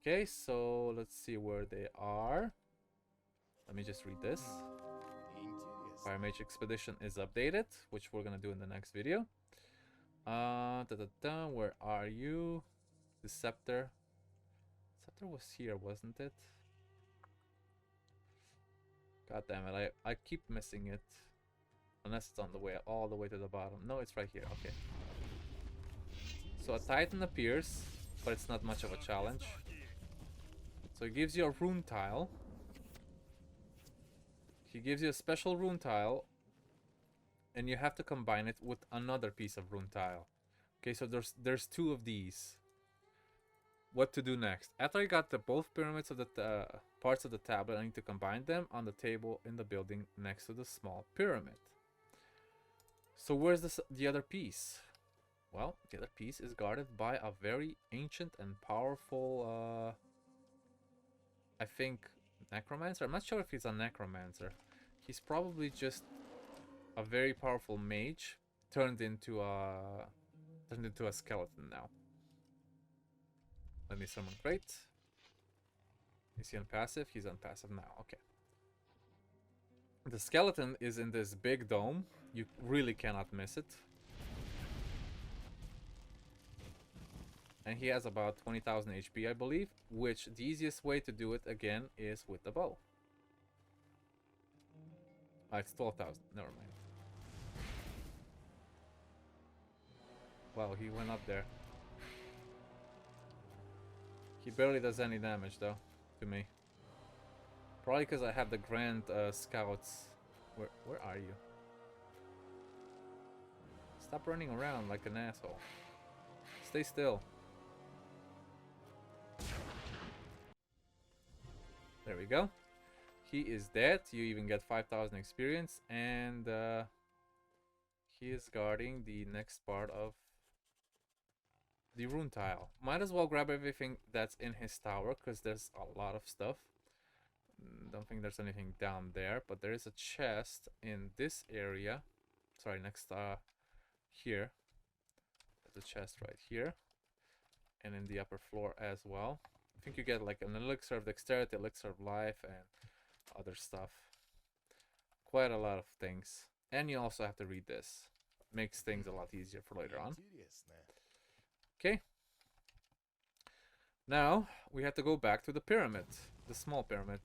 Okay, so let's see where they are. Let me just read this. Fire Mage Expedition is updated, which we're gonna do in the next video. Where are you? The Scepter. Scepter was here, wasn't it? God damn it, I keep missing it. Unless it's on the way, all the way to the bottom. No, it's right here, okay. So a Titan appears, but it's not much of a challenge. So he gives you a rune tile. He gives you a special rune tile, and you have to combine it with another piece of rune tile. Okay, so there's 2 of these. What to do next? After I got both pyramids of the parts of the tablet, I need to combine them on the table in the building next to the small pyramid. So where's the other piece? Well, the other piece is guarded by a very ancient and powerful, I think, necromancer. I'm not sure if he's a necromancer. He's probably just a very powerful mage turned into a skeleton now. Let me summon Crate. Is he unpassive? He's unpassive now. Okay. The skeleton is in this big dome. You really cannot miss it. And he has about 20,000 HP, I believe, which the easiest way to do it again is with the bow. It's 12,000. Never mind. Wow, he went up there. He barely does any damage, though, to me. Probably because I have the Grand Scouts. Where are you? Stop running around like an asshole. Stay still. There we go. He is dead. You even get 5,000 experience, and he is guarding the next part of the rune tile. Might as well grab everything that's in his tower, because there's a lot of stuff. Don't think there's anything down there, but there is a chest in this area. Sorry, next here. There's a chest right here, and in the upper floor as well. I think you get like an elixir of dexterity, elixir of life, and other stuff. Quite a lot of things. And you also have to read this. Makes things a lot easier for later on. Okay. Now we have to go back to the pyramid, the small pyramid.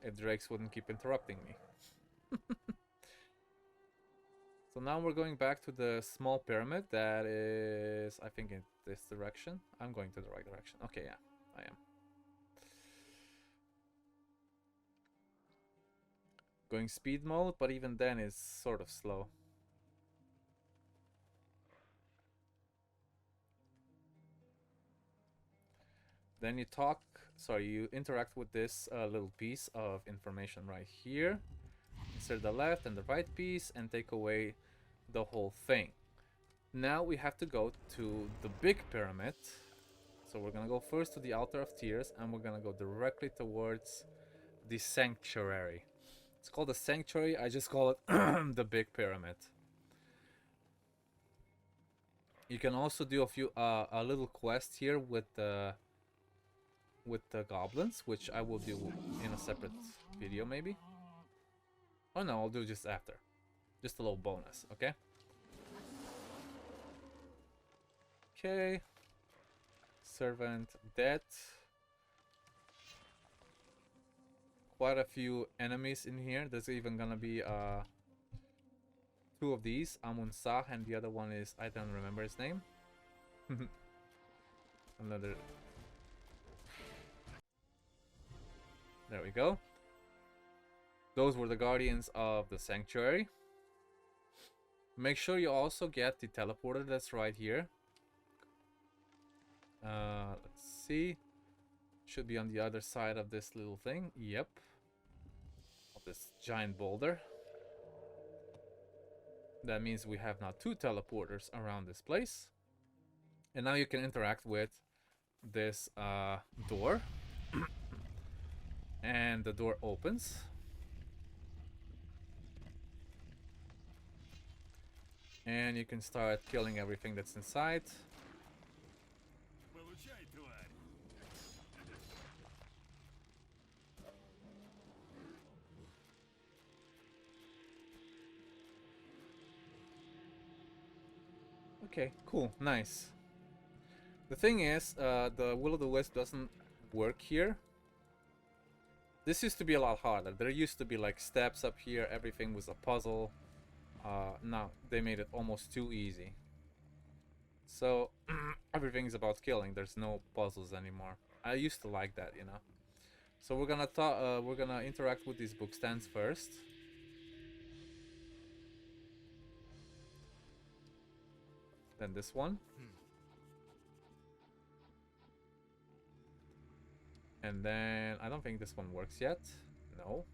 If Drakes wouldn't keep interrupting me. So now we're going back to the small pyramid that is, I think, in this direction. I'm going to the right direction. Okay, yeah, I am. going speed mode, but even then it's sort of slow. Then you interact with this little piece of information right here. Insert the left and the right piece and take away the whole thing. Now we have to go to the big pyramid. So we're gonna go first to the Altar of Tears, and we're gonna go directly towards the Sanctuary. It's called the Sanctuary, I just call it the Big Pyramid. You can also do a little quest here with the goblins, which I will do in a separate video maybe. Oh no, I'll do just after. Just a little bonus, okay? Okay. Servant dead. Quite a few enemies in here. There's even gonna be two of these, Amun Sah, and the other one is, I don't remember his name. Another. There we go. Those were the guardians of the sanctuary. Make sure you also get the teleporter that's right here. Let's see. Should be on the other side of this little thing. Yep. Of this giant boulder. That means we have now 2 teleporters around this place. And now you can interact with this door. And the door opens. And you can start killing everything that's inside. Okay, cool, nice. The thing is, the Will O The Wisp doesn't work here. This used to be a lot harder. There used to be like steps up here, everything was a puzzle. Now they made it almost too easy. So everything's about killing. There's no puzzles anymore. I used to like that, you know. So we're gonna interact with these book stands first. Then this one. And then I don't think this one works yet. No.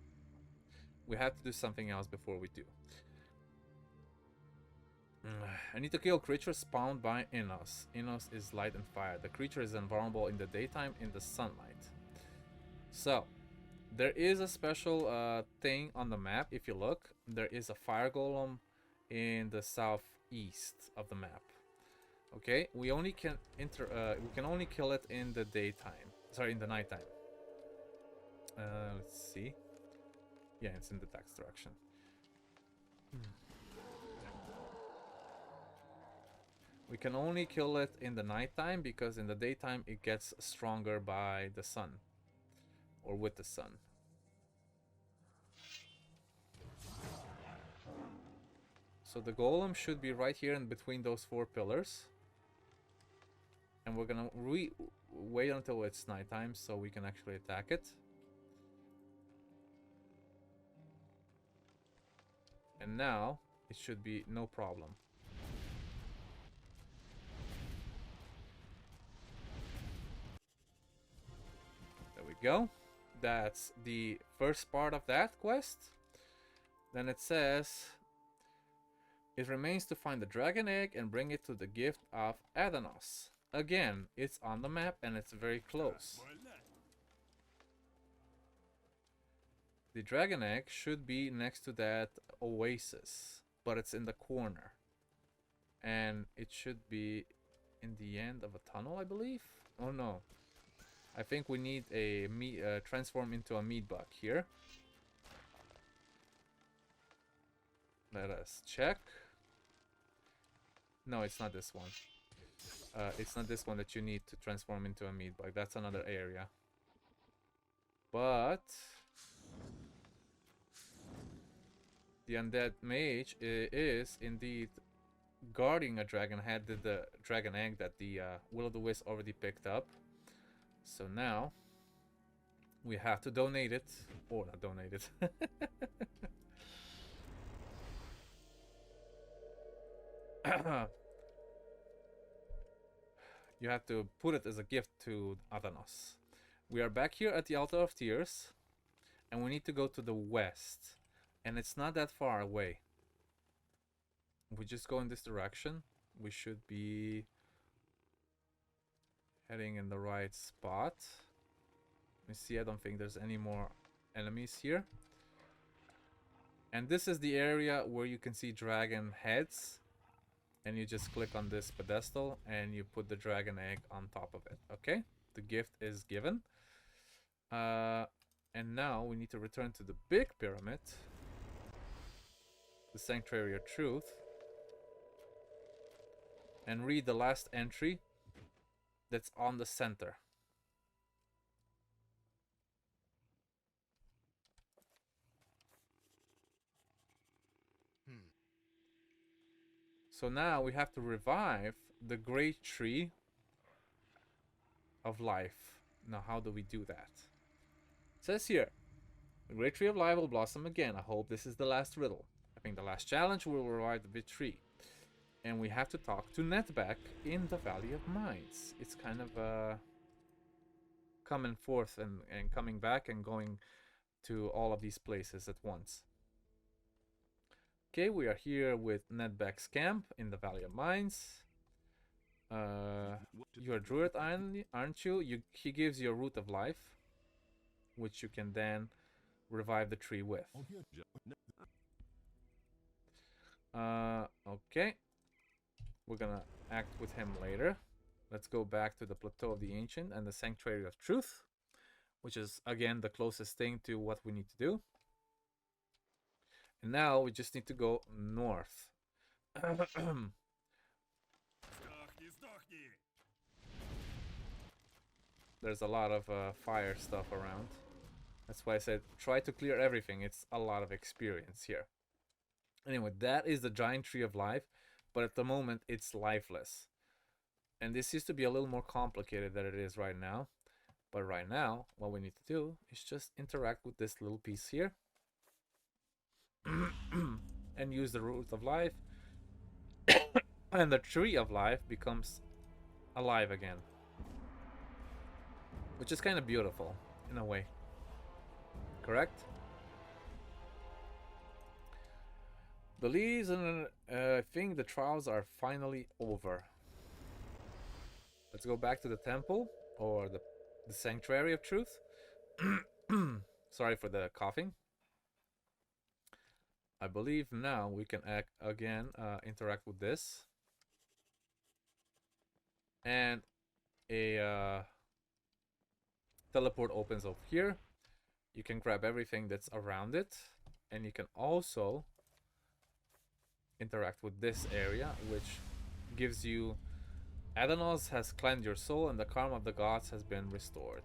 We have to do something else before we do. I need to kill creatures spawned by Innos. Innos is light and fire. The creature is invulnerable in the daytime, in the sunlight. So, there is a special thing on the map. If you look, there is a fire golem in the southeast of the map. Okay, we only can only kill it in the daytime. Sorry, in the nighttime. Let's see. Yeah, it's in the tax direction. We can only kill it in the nighttime because in the daytime it gets stronger by the sun. Or with the sun. So the golem should be right here in between those 4 pillars. And we're gonna wait until it's nighttime so we can actually attack it. And now it should be no problem. There we go. That's the first part of that quest. Then it says it remains to find the dragon egg and bring it to the gift of Adanos. Again, it's on the map and it's very close. The dragon egg should be next to that oasis, but it's in the corner. And it should be in the end of a tunnel, I believe? Oh no. I think we need a transform into a meat bug here. Let us check. No, it's not this one. It's not this one that you need to transform into a meat bug. That's another area. But the Undead Mage is indeed guarding a dragon head, the dragon egg that the Will O The Wisp already picked up. So now we have to donate it, or not donate it. You have to put it as a gift to Adanos. We are back here at the Altar of Tears, and we need to go to the west, and it's not that far away. If we just go in this direction, we should be heading in the right spot. Let me see, I don't think there's any more enemies here. And this is the area where you can see dragon heads. And you just click on this pedestal and you put the dragon egg on top of it. Okay, the gift is given. And now we need to return to the big pyramid, the Sanctuary of Truth, and read the last entry that's on the center. So now we have to revive the great tree of life. Now how do we do that? It says here, the great tree of life will blossom again. I hope this is the last riddle. I think the last challenge will revive the big tree. And we have to talk to Netback in the Valley of Mines. It's kind of coming forth and coming back and going to all of these places at once. Okay, we are here with Netback's camp in the Valley of Mines. You're a druid, aren't you? He gives you a root of life, which you can then revive the tree with. Okay, we're gonna act with him later. Let's go back to the Plateau of the Ancient and the Sanctuary of Truth, which is again the closest thing to what we need to do. And now we just need to go north. There's a lot of fire stuff around. That's why I said try to clear everything. It's a lot of experience here. Anyway, that is the giant tree of life, but at the moment it's lifeless. And this used to be a little more complicated than it is right now. But right now, what we need to do is just interact with this little piece here. And use the root of life. And the tree of life becomes alive again. Which is kind of beautiful, in a way. Correct? The leaves and I think the trials are finally over. Let's go back to the temple, or the Sanctuary of Truth. Sorry for the coughing. I believe now we can interact with this. And a teleport opens up here. You can grab everything that's around it. And you can also interact with this area, which gives you Adanos has cleansed your soul and the karma of the gods has been restored.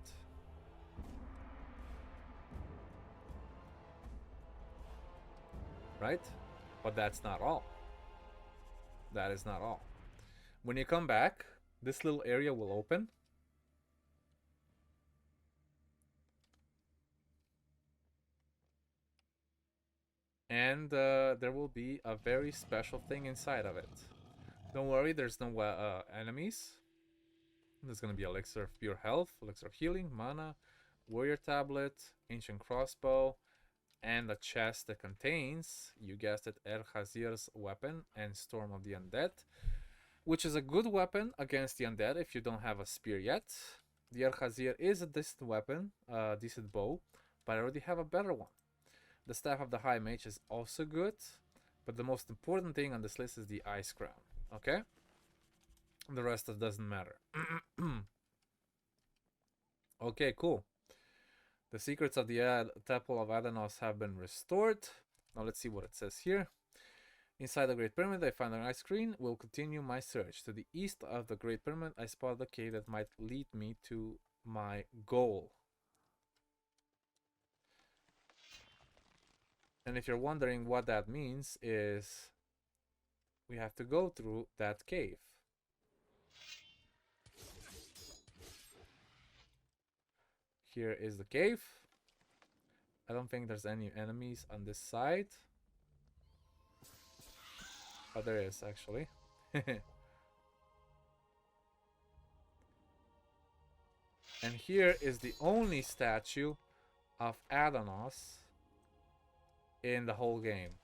Right? But that's not all. That is not all. When you come back, this little area will open. And there will be a very special thing inside of it. Don't worry, there's no enemies. There's going to be elixir of pure health, elixir of healing, mana, warrior tablet, ancient crossbow, and a chest that contains, you guessed it, Khazir's weapon and Storm of the Undead, which is a good weapon against the undead if you don't have a spear yet. The Khazir is a decent weapon, decent bow, but I already have a better one. The Staff of the High Mage is also good, but the most important thing on this list is the Ice Crown, okay? The rest of doesn't matter. Okay, cool. The secrets of the Temple of Adanos have been restored. Now let's see what it says here. Inside the Great Pyramid, I found an ice screen. Will continue my search. To the east of the Great Pyramid, I spotted a cave that might lead me to my goal. And if you're wondering what that means, is we have to go through that cave. Here is the cave. I don't think there's any enemies on this side. Oh, there is actually. And here is the only statue of Innos in the whole game.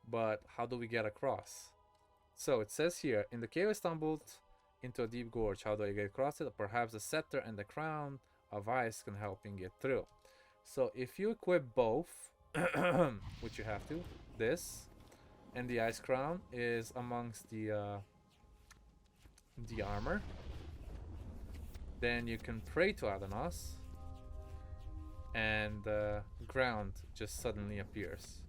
But how do we get across? So it says here, in the cave I stumbled into a deep gorge. How do I get across it? Perhaps the scepter and the crown of ice can help me get through. So if you equip both, which you have to, this and the ice crown is amongst the armor, then you can pray to Innos and ground just suddenly appears.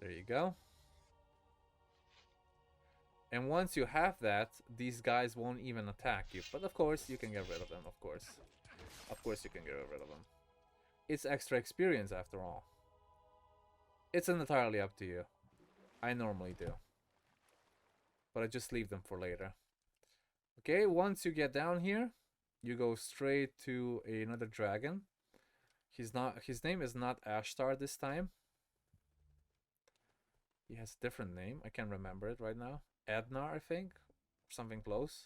There you go. And once you have that, these guys won't even attack you. But of course, you can get rid of them, of course. Of course you can get rid of them. It's extra experience after all. It's entirely up to you. I normally do. But I just leave them for later. Okay, once you get down here, you go straight to another dragon. His name is not Ashtar this time. He has a different name. I can't remember it right now. Ednar, I think. Something close.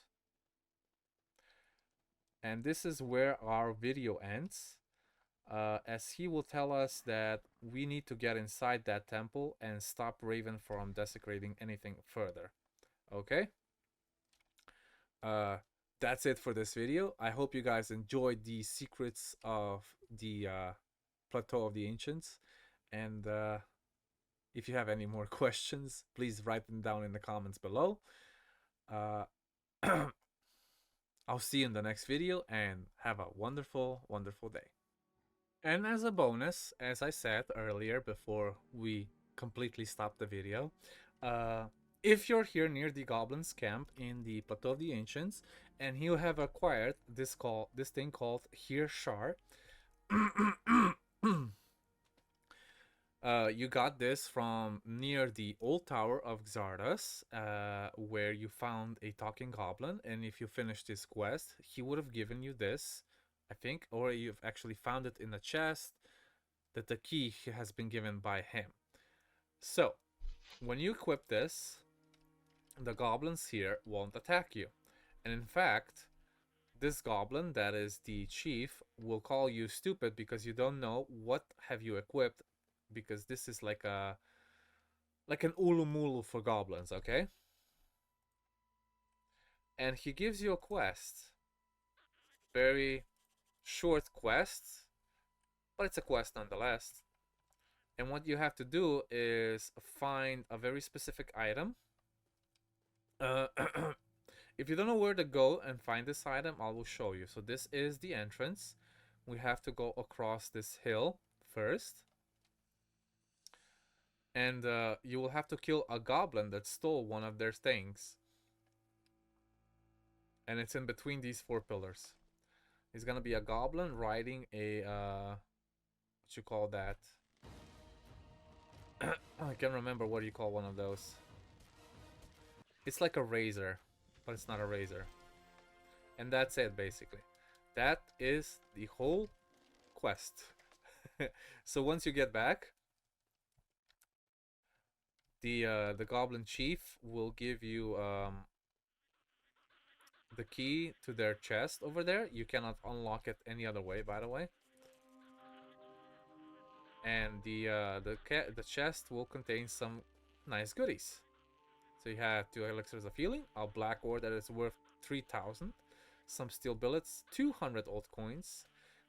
And this is where our video ends. As he will tell us that we need to get inside that temple and stop Raven from desecrating anything further. Okay? That's it for this video. I hope you guys enjoyed the secrets of the Plateau of the Ancients. And if you have any more questions, please write them down in the comments below. I'll see you in the next video and have a wonderful, wonderful day. And as a bonus, as I said earlier before we completely stopped the video, if you're here near the Goblins camp in the Plateau of the Ancients and you have acquired this thing called Hirshar, you got this from near the old tower of Xardas, where you found a talking goblin, and if you finish this quest, he would have given you this, I think, or you've actually found it in a chest that the key has been given by him. So, when you equip this, the goblins here won't attack you. And in fact, this goblin, that is the chief, will call you stupid because you don't know what have you equipped, because this is like an Ulu Mulu for goblins, okay? And he gives you a quest. Very short quest, but it's a quest nonetheless. And what you have to do is find a very specific item. If you don't know where to go and find this item, I will show you. So this is the entrance. We have to go across this hill first. And you will have to kill a goblin that stole one of their things. And it's in between these 4 pillars. It's gonna be a goblin riding a what you call that? I can't remember what you call one of those. It's like a razor, but it's not a razor. And that's it, basically. That is the whole quest. So once you get back, the goblin chief will give you the key to their chest over there. You cannot unlock it any other way, by the way. And the chest will contain some nice goodies. So you have 2 elixirs of healing, a black ore that is worth 3,000, some steel billets, 200 old coins,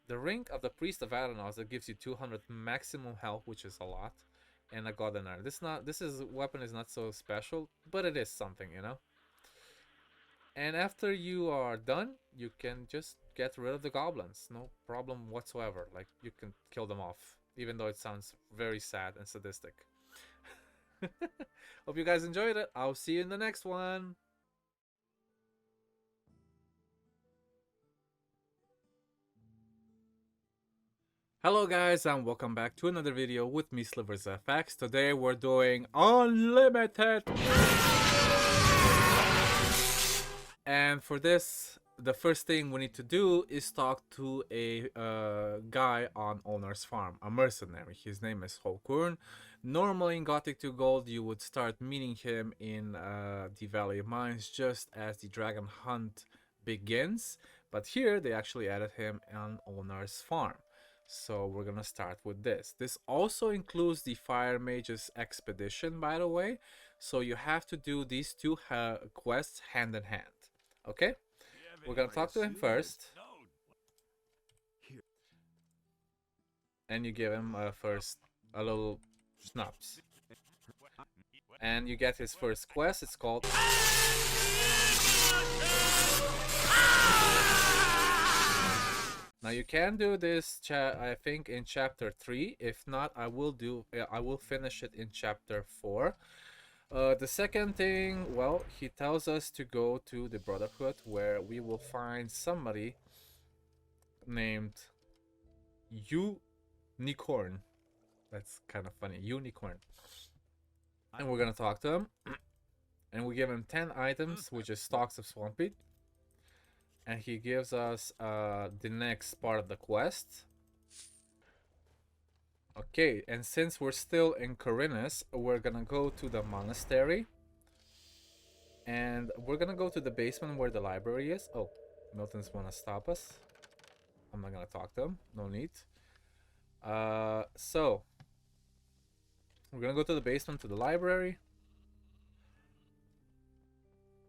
the ring of the priest of Innos that gives you 200 maximum health, which is a lot, and a golden iron. This weapon is not so special, but it is something, you know. And after you are done, you can just get rid of the goblins, no problem whatsoever. Like, you can kill them off, even though it sounds very sad and sadistic. Hope you guys enjoyed it. I'll see you in the next one. Hello guys, and welcome back to another video with me, SliversFX. Today we're doing Unlimited. And for this, the first thing we need to do is talk to a guy on owner's farm, a mercenary. His name is Holkurn. Normally in Gothic 2 Gold you would start meeting him in the Valley of Mines just as the dragon hunt begins, but here they actually added him on owner's farm. So we're gonna start with this. This also includes the Fire Mage's expedition, by the way, so you have to do these two quests hand in hand. Okay, we're gonna talk to him first, and you give him first a little snaps, and you get his first quest. It's called Now you can do this, I think, in chapter 3. If not, I will finish it in chapter 4. The second thing, well, he tells us to go to the Brotherhood, where we will find somebody named Unicorn. That's kind of funny, Unicorn. And we're gonna talk to him, and we give him 10 items, which is stalks of Swampweed. And he gives us the next part of the quest. Okay, and since we're still in Khorinis, we're gonna go to the monastery. And we're gonna go to the basement where the library is. Oh, Milton's wanna stop us. I'm not gonna talk to him, no need. So, we're gonna go to the basement to the library.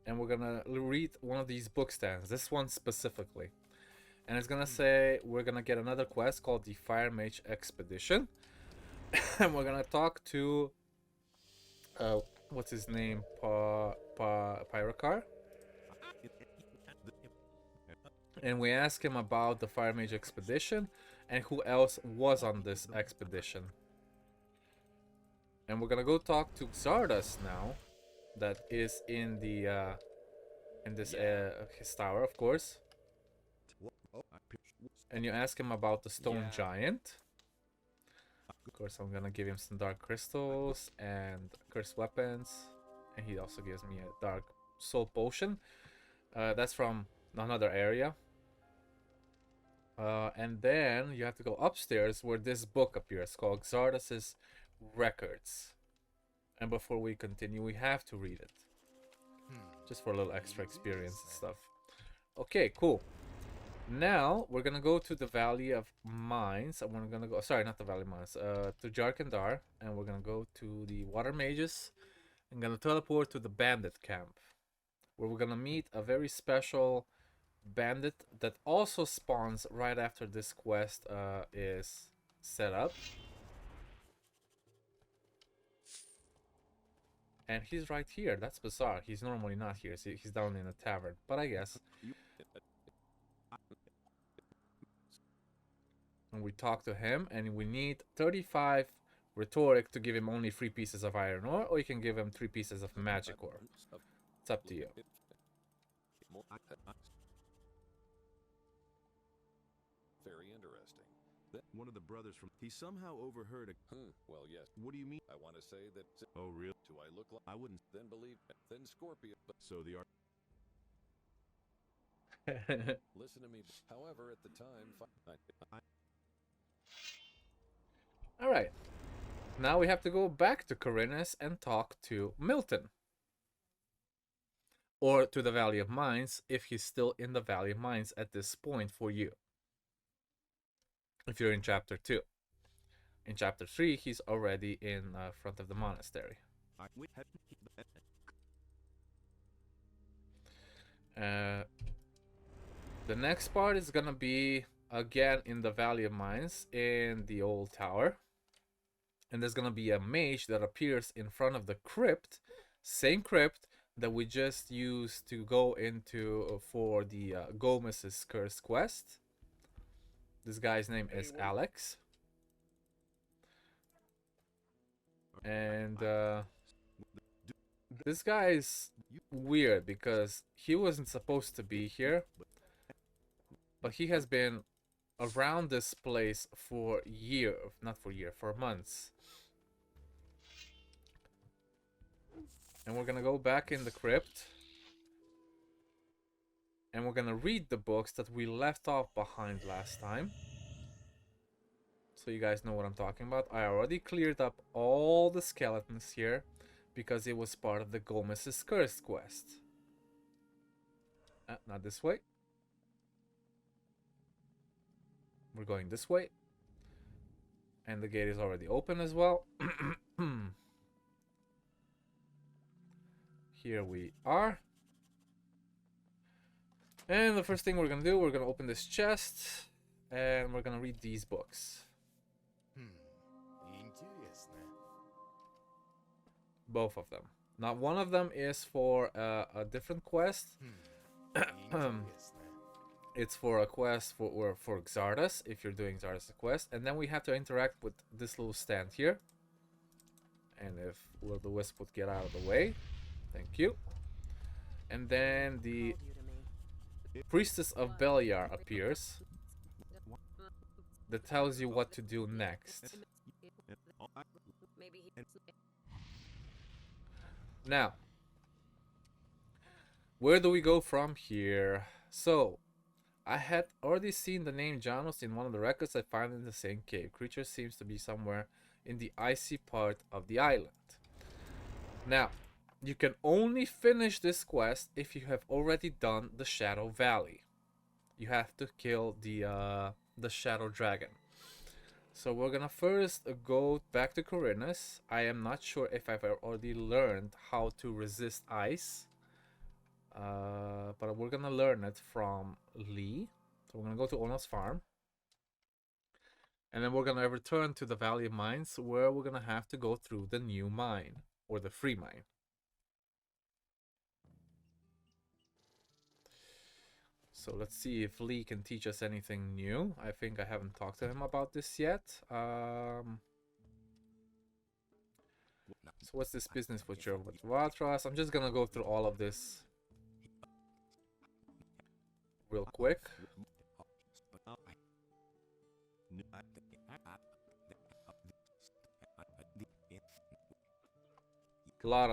And we're gonna read one of these book stands, this one specifically, and it's gonna say we're gonna get another quest called the Fire Mage Expedition. And we're gonna talk to what's his name, Pyrakar, and we ask him about the Fire Mage Expedition and who else was on this expedition. And we're gonna go talk to Xardas now, that is in the his tower, of course. And you ask him about the stone giant. Of course, I'm gonna give him some dark crystals and cursed weapons, and he also gives me a dark soul potion. That's from another area. And then you have to go upstairs where this book appears called Xardas's Records. And before we continue, we have to read it, just for a little extra experience and stuff. Okay, cool. Now we're gonna go to the Valley of Mines, and we're gonna go, sorry, not the Valley of Mines, to Jharkendar, and we're gonna go to the Water Mages. I'm gonna teleport to the bandit camp, where we're gonna meet a very special bandit that also spawns right after this quest is set up. And he's right here. That's bizarre. He's normally not here. See, he's down in a tavern. But I guess. And we talk to him, and we need 35 rhetoric to give him only 3 pieces of iron ore, or you can give him 3 pieces of magic ore. It's up to you. Very interesting. One of the brothers from... He somehow overheard a... Well, yes. What do you mean? I want to say that... Oh, really? Do I look like... I wouldn't... Then believe... Then Scorpio... But so the art... Listen to me. However, at the time... Alright. Now we have to go back to Khorinis and talk to Milton. Or to the Valley of Mines, if he's still in the Valley of Mines at this point for you. If you're in chapter 2. In chapter 3, he's already in front of the monastery. The next part is gonna be again in the Valley of Mines in the old tower. And there's gonna be a mage that appears in front of the crypt. Same crypt that we just used to go into for the Gomez's Curse quest. This guy's name is Alex. And this guy is weird because he wasn't supposed to be here. But he has been around this place for for months. And we're gonna go back in the crypt. And we're gonna read the books that we left off behind last time. So you guys know what I'm talking about. I already cleared up all the skeletons here because it was part of the Gomez's Curse quest. Not this way. We're going this way. And the gate is already open as well. Here we are. And the first thing we're gonna do, we're gonna open this chest and we're gonna read these books. Both of them. Now one of them is for a different quest. It's for a quest for Xardas, if you're doing Xardas' quest. And then we have to interact with this little stand here. And if Will O The Wisp would get out of the way. Thank you. And then the Priestess of Beliar appears. That tells you what to do next. Now, where do we go from here? So, I had already seen the name Janos in one of the records I found in the same cave. Creature seems to be somewhere in the icy part of the island. Now, you can only finish this quest if you have already done the Shadow Valley. You have to kill the Shadow Dragon. So we're gonna first go back to Khorinis. I am not sure if I've already learned how to resist ice. But we're gonna learn it from Lee. So we're gonna go to Ona's farm. And then we're gonna return to the Valley of Mines, where we're gonna have to go through the new mine. Or the free mine. So let's see if Lee can teach us anything new. I think I haven't talked to him about this yet. So what's this business with your Vatras? I'm just gonna go through all of this real quick. A lot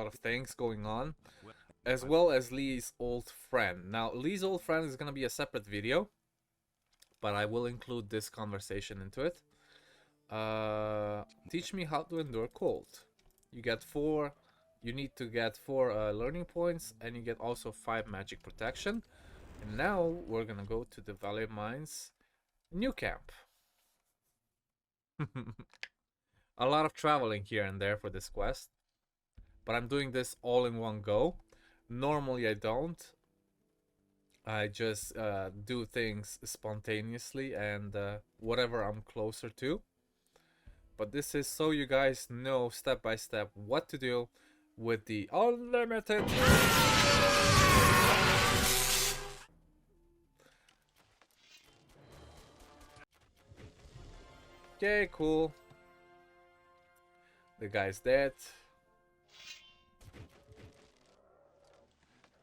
of things going on, as well as Lee's old friend. Now, Lee's old friend is going to be a separate video, but I will include this conversation into it. Teach me how to endure cold. You need to get 4 learning points, and you get also 5 magic protection. And now we're going to go to the Valley of Mines new camp. A lot of traveling here and there for this quest, but I'm doing this all in one go. Normally I don't. I just do things spontaneously and whatever I'm closer to. But this is so you guys know step by step what to do with the unlimited. Okay, cool. The guy's dead.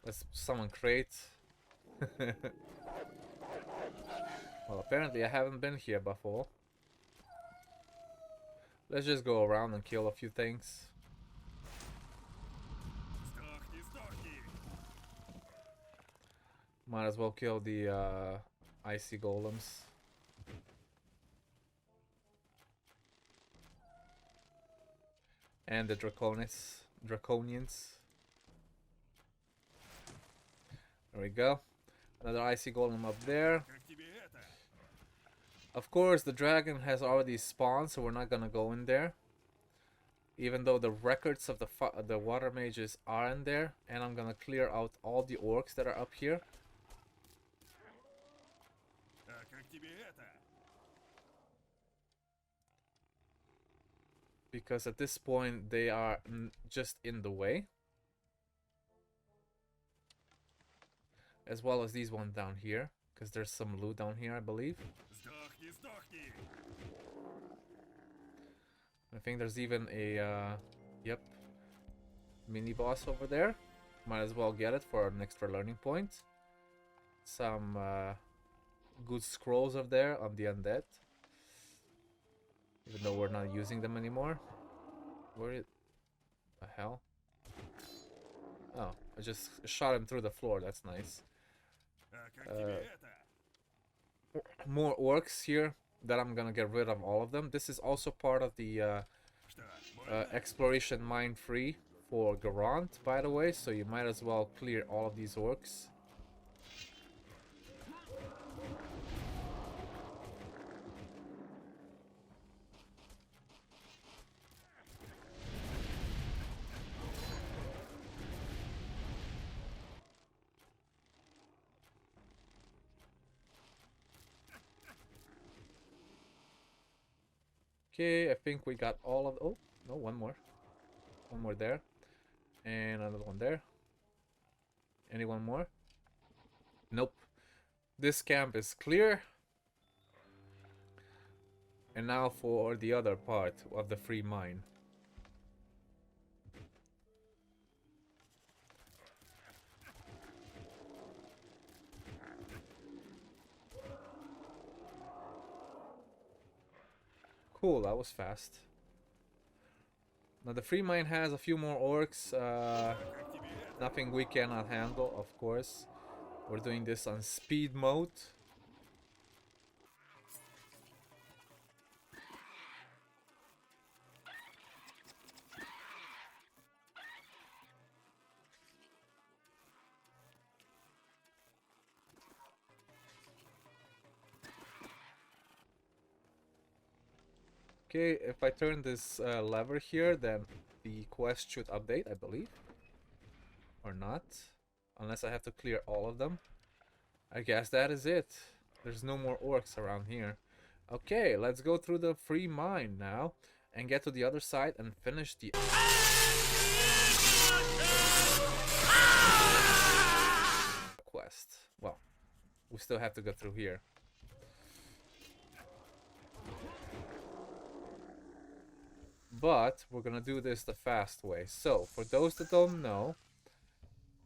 Let's summon crate. Well, apparently I haven't been here before. Let's just go around and kill a few things. Might as well kill the icy golems. And the draconians. There we go. Another icy golem up there. Of course, the dragon has already spawned, so we're not gonna go in there. Even though the records of the water mages are in there, and I'm gonna clear out all the orcs that are up here. Because at this point they are just in the way. As well as these ones down here, because there's some loot down here, I believe. I think there's even a yep, mini boss over there. Might as well get it for an extra learning point. Some good scrolls are there on the undead. Even though we're not using them anymore. Where the hell? Oh, I just shot him through the floor. That's nice. More orcs here that I'm gonna get rid of all of them. This is also part of the exploration mine free for Garant, by the way, so you might as well clear all of these orcs. Okay, I think we got all of... Oh, no, one more. One more there. And another one there. Anyone more? Nope. This camp is clear. And now for the other part of the free mine. Cool, that was fast. Now the free mine has a few more orcs. Nothing we cannot handle, of course. We're doing this on speed mode. Okay, if I turn this lever here, then the quest should update, I believe. Or not. Unless I have to clear all of them. I guess that is it. There's no more orcs around here. Okay, let's go through the free mine now. And get to the other side and finish the... quest. Well, we still have to go through here. But we're gonna do this the fast way. So, for those that don't know,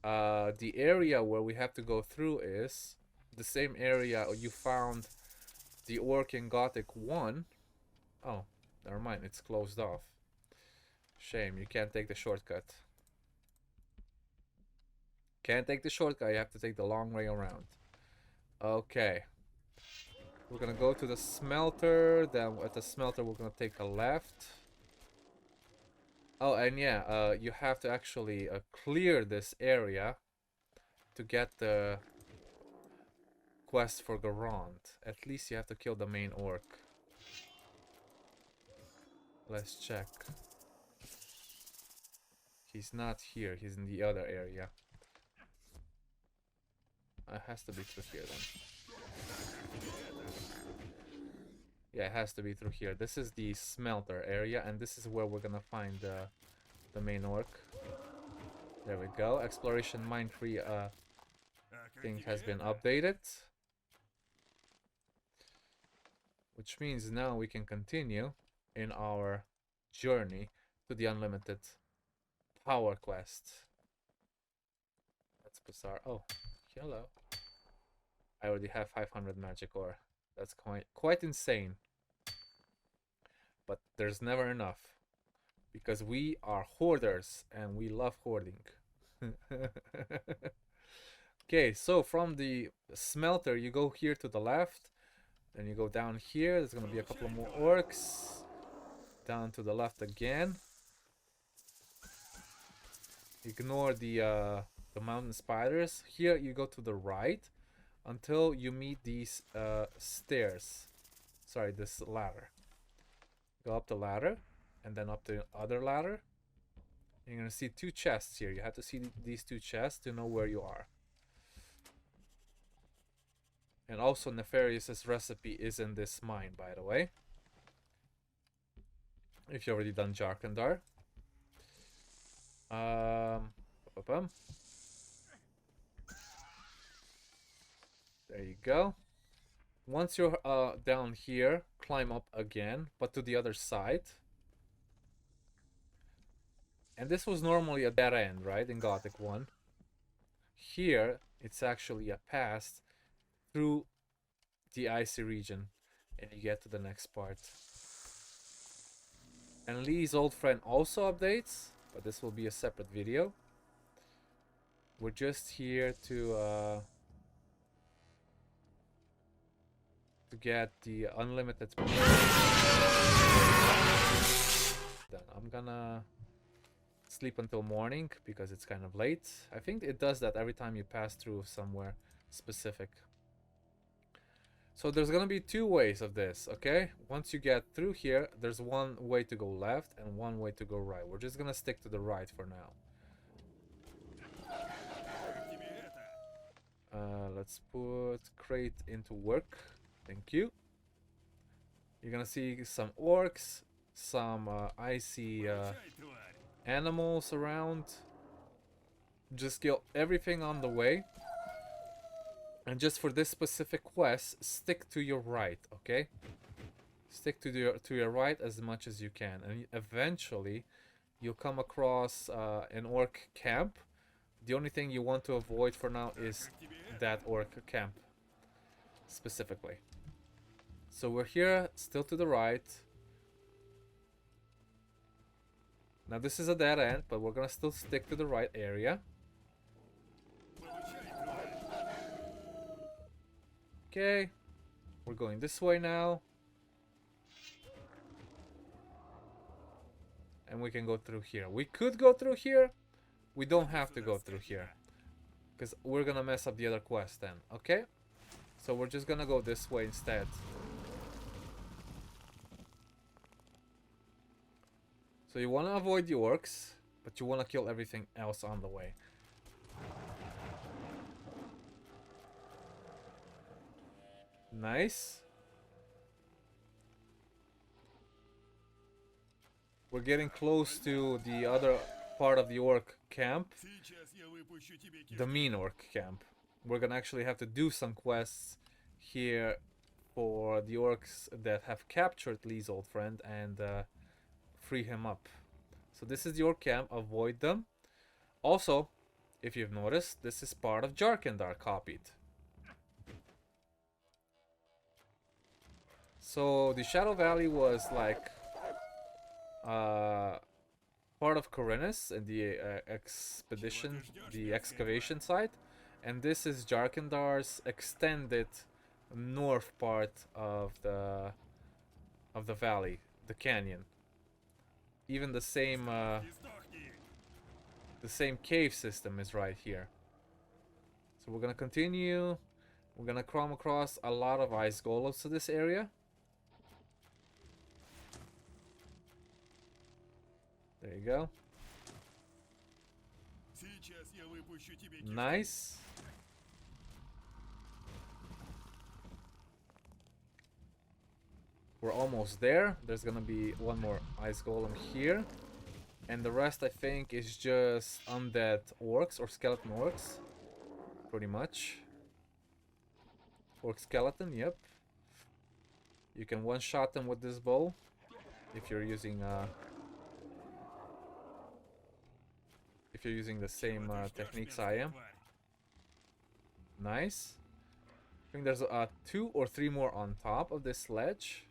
the area where we have to go through is the same area you found the Orc in Gothic 1. Oh, never mind, it's closed off. Shame, you can't take the shortcut. Can't take the shortcut, you have to take the long way around. Okay. We're gonna go to the smelter, then at the smelter we're gonna take a left. Oh, and yeah, you have to actually clear this area to get the quest for Garant. At least you have to kill the main orc. Let's check. He's not here, he's in the other area. It has to be through here then. Yeah, it has to be through here. This is the smelter area, and this is where we're gonna find the main orc. There we go. Exploration mine free thing has been updated. Which means now we can continue in our journey to the unlimited power quest. That's bizarre. Oh, hello. I already have 500 magic ore. That's quite insane. But there's never enough. Because we are hoarders and we love hoarding. Okay, so from the smelter you go here to the left. Then you go down here. There's going to be a couple more orcs. Down to the left again. Ignore the mountain spiders. Here you go to the right. Until you meet these stairs. Sorry, this ladder. Go up the ladder. And then up the other ladder. You're going to see two chests here. You have to see these two chests to know where you are. And also Nefarious's recipe is in this mine, by the way. If you've already done Jharkendar. There you go. Once you're down here, climb up again, but to the other side. And this was normally a dead end, right, in Gothic 1. Here, it's actually a pass through the icy region, and you get to the next part. And Lee's old friend also updates, but this will be a separate video. We're just here to get the unlimited. Then I'm gonna sleep until morning because it's kind of late. I think it does that every time you pass through somewhere specific. So there's gonna be two ways of this, okay? Once you get through here, there's one way to go left and one way to go right. We're just gonna stick to the right for now. Let's put crate into work. Thank you. You're gonna see some orcs, some icy animals around. Just kill everything on the way. And just for this specific quest, stick to your right, okay? Stick to your right as much as you can, and eventually you'll come across an orc camp. The only thing you want to avoid for now is that orc camp specifically. So we're here, still to the right. Now this is a dead end, but we're gonna still stick to the right area. Okay, we're going this way now. And we can go through here. We could go through here. We don't have to go through here, because we're gonna mess up the other quest then, okay? So we're just gonna go this way instead. So you want to avoid the orcs, but you want to kill everything else on the way. Nice. We're getting close to the other part of the orc camp. The mean orc camp. We're gonna actually have to do some quests here for the orcs that have captured Lee's old friend and free him up. So this is your camp, avoid them. Also, if you've noticed, this is part of Jharkendar copied. So the Shadow Valley was like part of Khorinis and the expedition, the excavation site, and this is Jharkendar's extended north part of the valley, the canyon. Even the same cave system is right here. So we're gonna continue. We're gonna come across a lot of ice golems to this area. There you go. Nice. We're almost there. There's gonna be one more ice golem here. And the rest, I think, is just undead orcs or skeleton orcs. Pretty much. Orc skeleton, yep. You can one-shot them with this bow. If you're using the same techniques I am. Nice. I think there's 2 or 3 more on top of this ledge.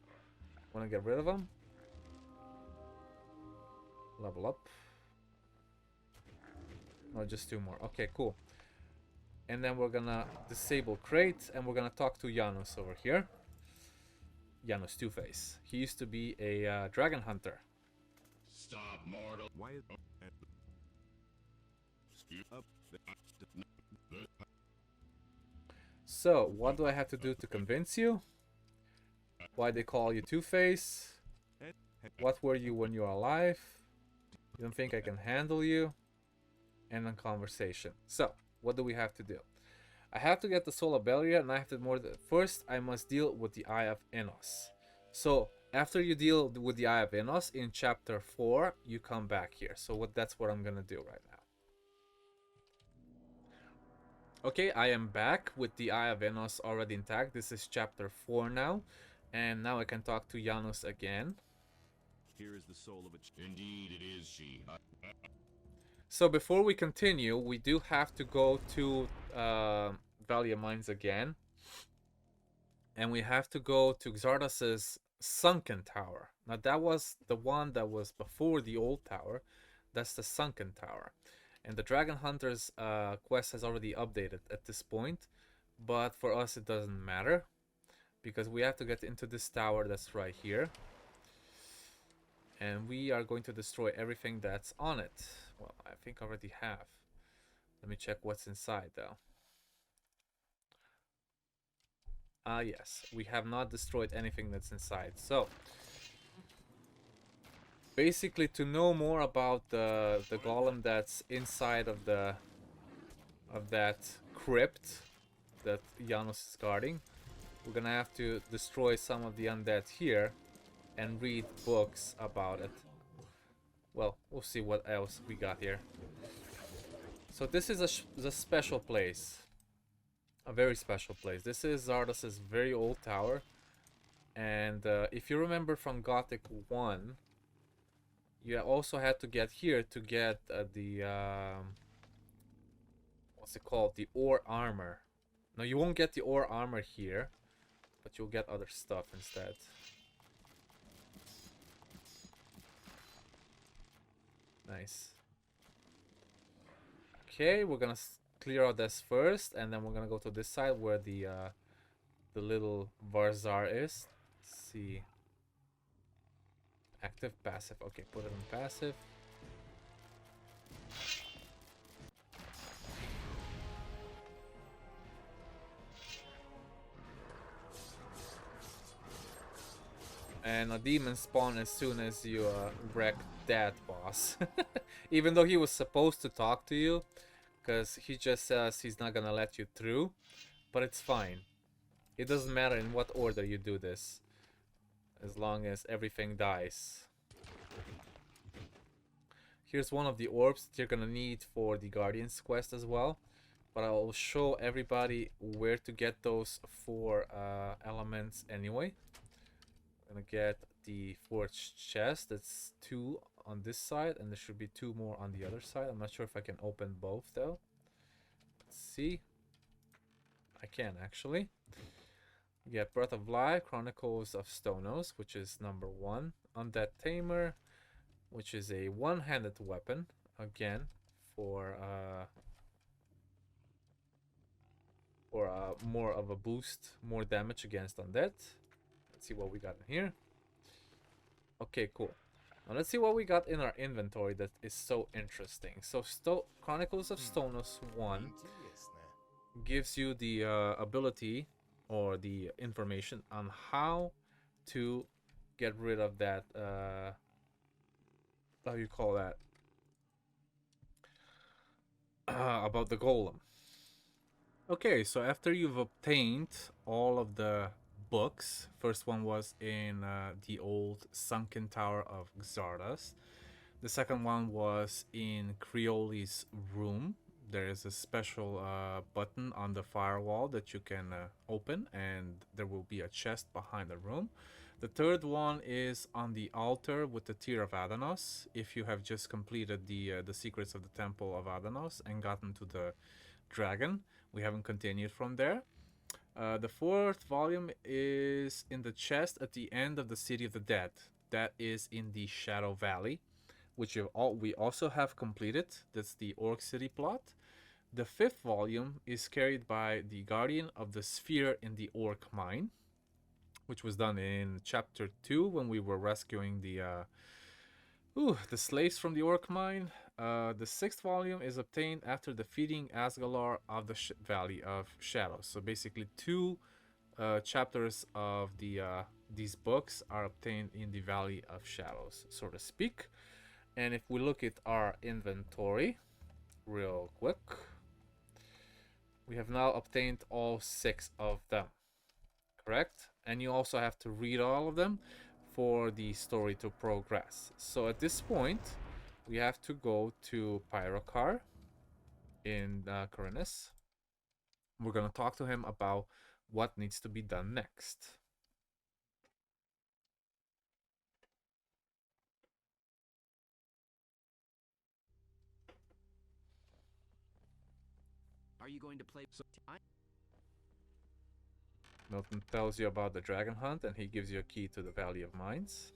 Want to get rid of them. Level up. No, just 2 more. Okay, cool. And then we're gonna disable crate and we're gonna talk to Janus over here. Janus Two-Face. He used to be a dragon hunter. Stop, mortal. Why is So, what do I have to do to convince you? Why they call you Two-Face? What were you when you were alive? You don't think I can handle you? And then conversation. So, what do we have to do? I have to get the Soul of Belia, and I have to first I must deal with the Eye of Innos. So, after you deal with the Eye of Innos in chapter 4, you come back here. So that's what I'm gonna do right now. Okay, I am back with the Eye of Innos already intact. This is chapter 4 now. And now I can talk to Janus again. Here is the soul of a indeed it is she. So before we continue, we do have to go to Valley of Mines again. And we have to go to Xardas's Sunken Tower. Now that was the one that was before the old tower. That's the Sunken Tower. And the Dragon Hunter's quest has already updated at this point, but for us it doesn't matter because we have to get into this tower that's right here, and we are going to destroy everything that's on it. Well, I think I already have. Let me check what's inside though. Ah, yes, we have not destroyed anything that's inside. So basically, to know more about the golem that's inside of that crypt that Janos is guarding, we're gonna have to destroy some of the undead here and read books about it. Well, we'll see what else we got here. So this is a special place. A very special place. This is Xardas' very old tower. And if you remember from Gothic 1, you also had to get here to get the... what's it called? The ore armor. No, you won't get the ore armor here, but you'll get other stuff instead. Nice. Okay, we're gonna clear out this first, and then we're gonna go to this side where the little Varzar is. Let's see. Active, passive. Okay, put it in passive. And a demon spawn as soon as you wreck that boss. Even though he was supposed to talk to you, because he just says he's not gonna let you through, but it's fine. It doesn't matter in what order you do this, as long as everything dies. Here's one of the orbs that you're gonna need for the Guardian's quest as well, but I will show everybody where to get those 4 elements anyway. I'm gonna get the forged chest. That's 2 on this side, and there should be 2 more on the other side. I'm not sure if I can open both though. Let's see. I can actually. We get Breath of Life, Chronicles of Stonos, which is number 1. Undead Tamer, which is a one-handed weapon, again, for more of a boost, more damage against undead. Let's see what we got in here. Okay, cool. Now let's see what we got in our inventory that is so interesting. So Chronicles of Stonos 1 gives you the ability or the information on how to get rid of that how you call that about the golem. Okay, so after you've obtained all of the books, first one was in the old Sunken Tower of Xardas. The second one was in Creoli's room. There is a special button on the firewall that you can open, and there will be a chest behind the room. The third one is on the altar with the Tear of Adanos. If you have just completed the secrets of the Temple of Adanos and gotten to the dragon, we haven't continued from there. The fourth volume is in the chest at the end of the City of the Dead. That is in the Shadow Valley, which we also have completed. That's the Orc City plot. The fifth volume is carried by the Guardian of the Sphere in the Orc Mine, which was done in chapter 2 when we were rescuing the slaves from the Orc Mine. The sixth volume is obtained after defeating Asgalar of the Valley of Shadows. So basically 2 chapters of these books are obtained in the Valley of Shadows, so to speak. And if we look at our inventory real quick, we have now obtained all 6 of them, correct? And you also have to read all of them for the story to progress. So at this point, we have to go to Pyrokar in Khorinis. We're going to talk to him about what needs to be done next. Are you going to play? Milton tells you about the dragon hunt, and he gives you a key to the Valley of Mines.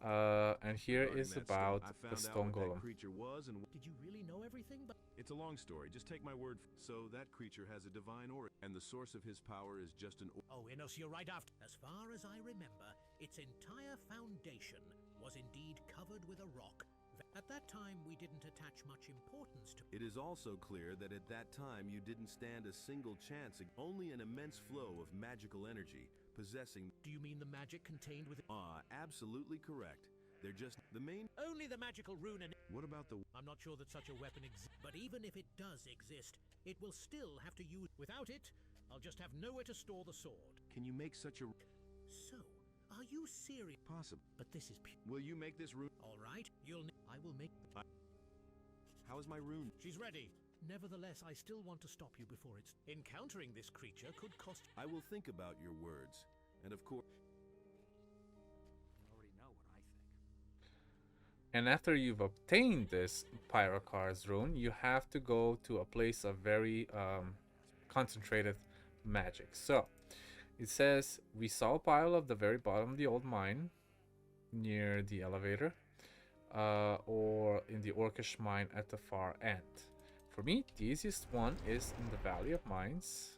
And here is about the stone golem. Creature was and Did you really know everything? But it's a long story. Just take my word. So that creature has a divine aura, and the source of his power is just an. Oh, Innos, you're right after. As far as I remember, its entire foundation was indeed covered with a rock. At that time, we didn't attach much importance to. It is also clear that at that time you didn't stand a single chance. Only an immense flow of magical energy possessing. Do you mean the magic contained within? Absolutely correct. They're just the main. Only the magical rune and. What about the? I'm not sure that such a weapon exists. But even if it does exist, it will still have to use. Without it, I'll just have nowhere to store the sword. Can you make such a? So, are you serious? Possible. But this is. Will you make this rune? All right, I will make. How is my rune? She's ready. Nevertheless, I still want to stop you before it's. Encountering this creature could cost. I will think about your words, and of course. And after you've obtained this Pyrokar's rune, you have to go to a place of very concentrated magic. So, it says, we saw a pile at the very bottom of the old mine, near the elevator, or in the Orcish mine at the far end. For me, the easiest one is in the Valley of Mines.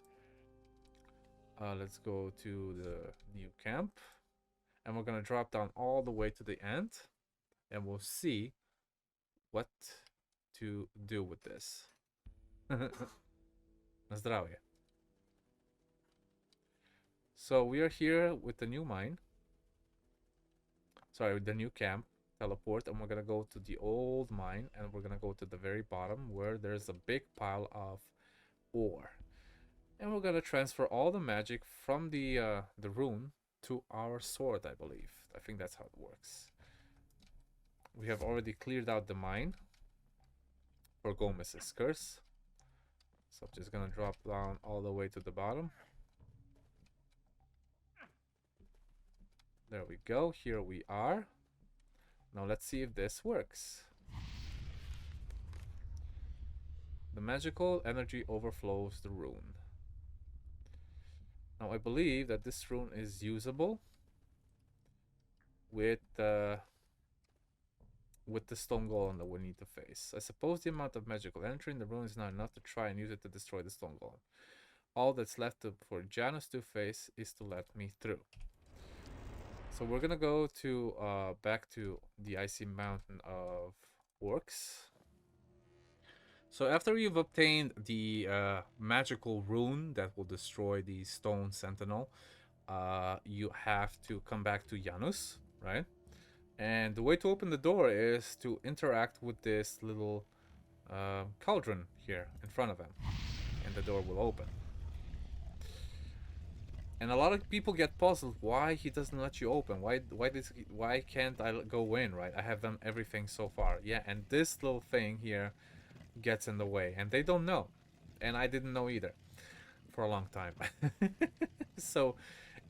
Let's go to the new camp, and we're gonna drop down all the way to the end. And we'll see what to do with this. Na zdrowie. So we are here with the new mine. Sorry, with the new camp. Teleport, and we're gonna go to the old mine, and we're gonna go to the very bottom where there's a big pile of ore. And we're gonna transfer all the magic from the rune to our sword, I believe. I think that's how it works. We have already cleared out the mine for Gomez's curse. So I'm just gonna drop down all the way to the bottom. There we go. Here we are. Now let's see if this works. The magical energy overflows the rune. Now I believe that this rune is usable with the stone golem that we need to face. I suppose the amount of magical energy in the rune is not enough to try and use it to destroy the stone golem. All that's left for Janus to face is to let me through. So we're gonna go to back to the icy mountain of orcs. So after you've obtained the magical rune that will destroy the stone sentinel, you have to come back to Janus, right? And the way to open the door is to interact with this little cauldron here in front of him, and the door will open. And a lot of people get puzzled why he doesn't let you open. Why can't I go in, right? I have done everything so far. Yeah, and this little thing here gets in the way, and they don't know, and I didn't know either for a long time. So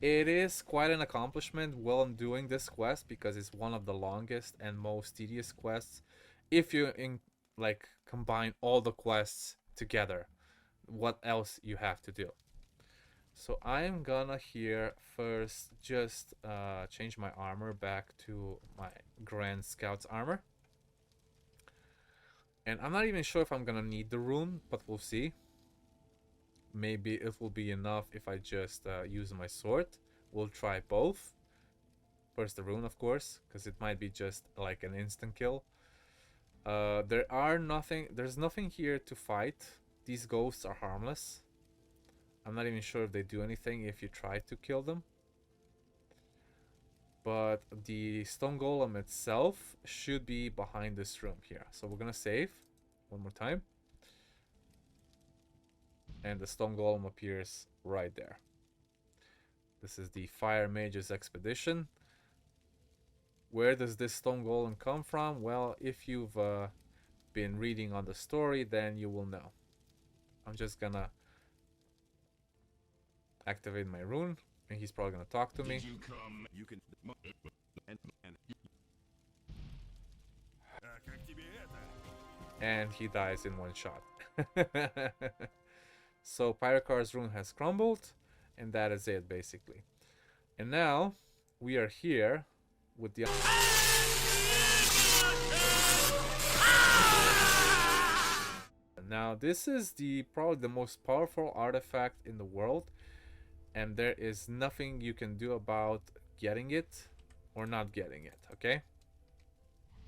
it is quite an accomplishment while doing this quest, because it's one of the longest and most tedious quests if you combine all the quests together. What else you have to do. So I'm gonna here first just change my armor back to my Grand Scout's armor. And I'm not even sure if I'm gonna need the rune, but we'll see. Maybe it will be enough if I just use my sword. We'll try both. First the rune, of course, because it might be just like an instant kill. There's nothing here to fight. These ghosts are harmless. I'm not even sure if they do anything if you try to kill them. But the stone golem itself should be behind this room here. So we're gonna save one more time. And the stone golem appears right there. This is the Fire Mage's expedition. Where does this stone golem come from? Well, if you've been reading on the story, then you will know. I'm just gonna activate my rune, and he's probably gonna talk to me. Did you come? You can. And he dies in one shot. So Pyrokar's rune has crumbled, and that is it basically. And now we are here with the... Now this is probably the most powerful artifact in the world, and there is nothing you can do about getting it or not getting it, okay?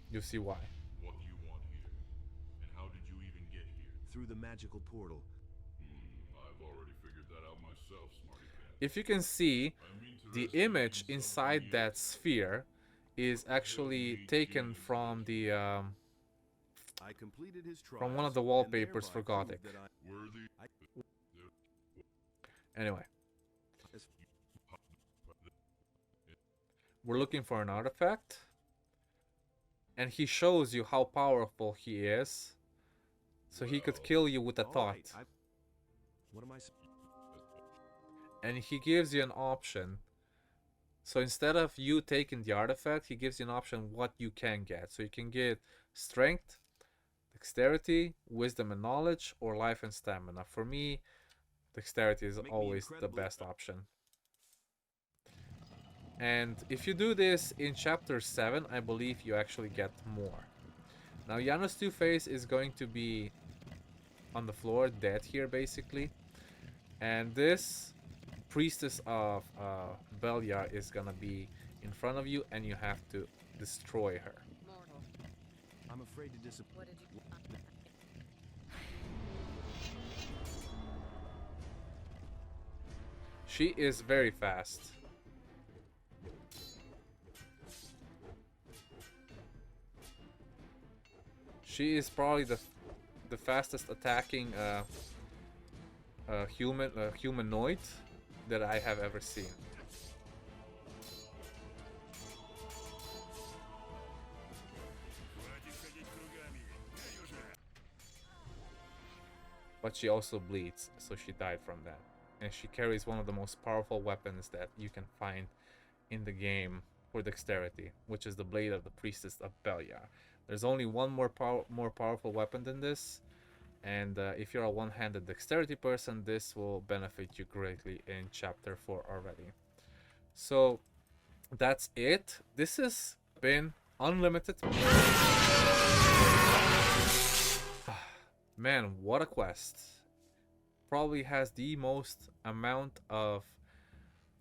You'll see why. What do you want here? And how did you even get here? Through the magical portal. I've already figured that out myself, smarty pants. If you can see, the image inside that sphere is actually taken from the I completed his trials, from one of the wallpapers for Gothic. Anyway, we're looking for an artifact, and he shows you how powerful he is, so he could kill you with a thought. What am I? And he gives you an option. So instead of you taking the artifact, he gives you an option what you can get. So you can get strength, dexterity, wisdom and knowledge, or life and stamina. For me, dexterity is always the best option. And if you do this in chapter 7, I believe you actually get more. Now Janos Two-Face is going to be on the floor, dead here basically. And this Priestess of Beliar is gonna be in front of you, and you have to destroy her. I'm afraid to disappoint. She is very fast. She is probably the fastest attacking humanoid that I have ever seen. But she also bleeds, so she died from that. And she carries one of the most powerful weapons that you can find in the game for dexterity, which is the Blade of the Priestess of Beliar. There's only one more powerful weapon than this, and if you're a one-handed dexterity person, this will benefit you greatly in chapter 4 already. So that's it. This has been unlimited. Man, what a quest. Probably has the most amount of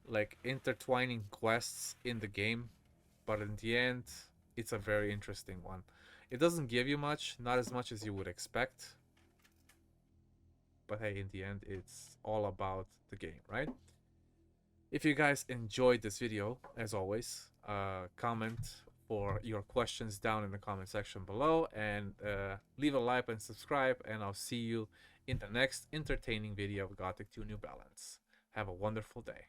like intertwining quests in the game, but in the end it's a very interesting one. It doesn't give you much, not as much as you would expect, but hey, in the end it's all about the game, right? If you guys enjoyed this video, as always, comment for your questions down in the comment section below, and leave a like and subscribe, and I'll see you in the next entertaining video of Gothic 2 New Balance. Have a wonderful day.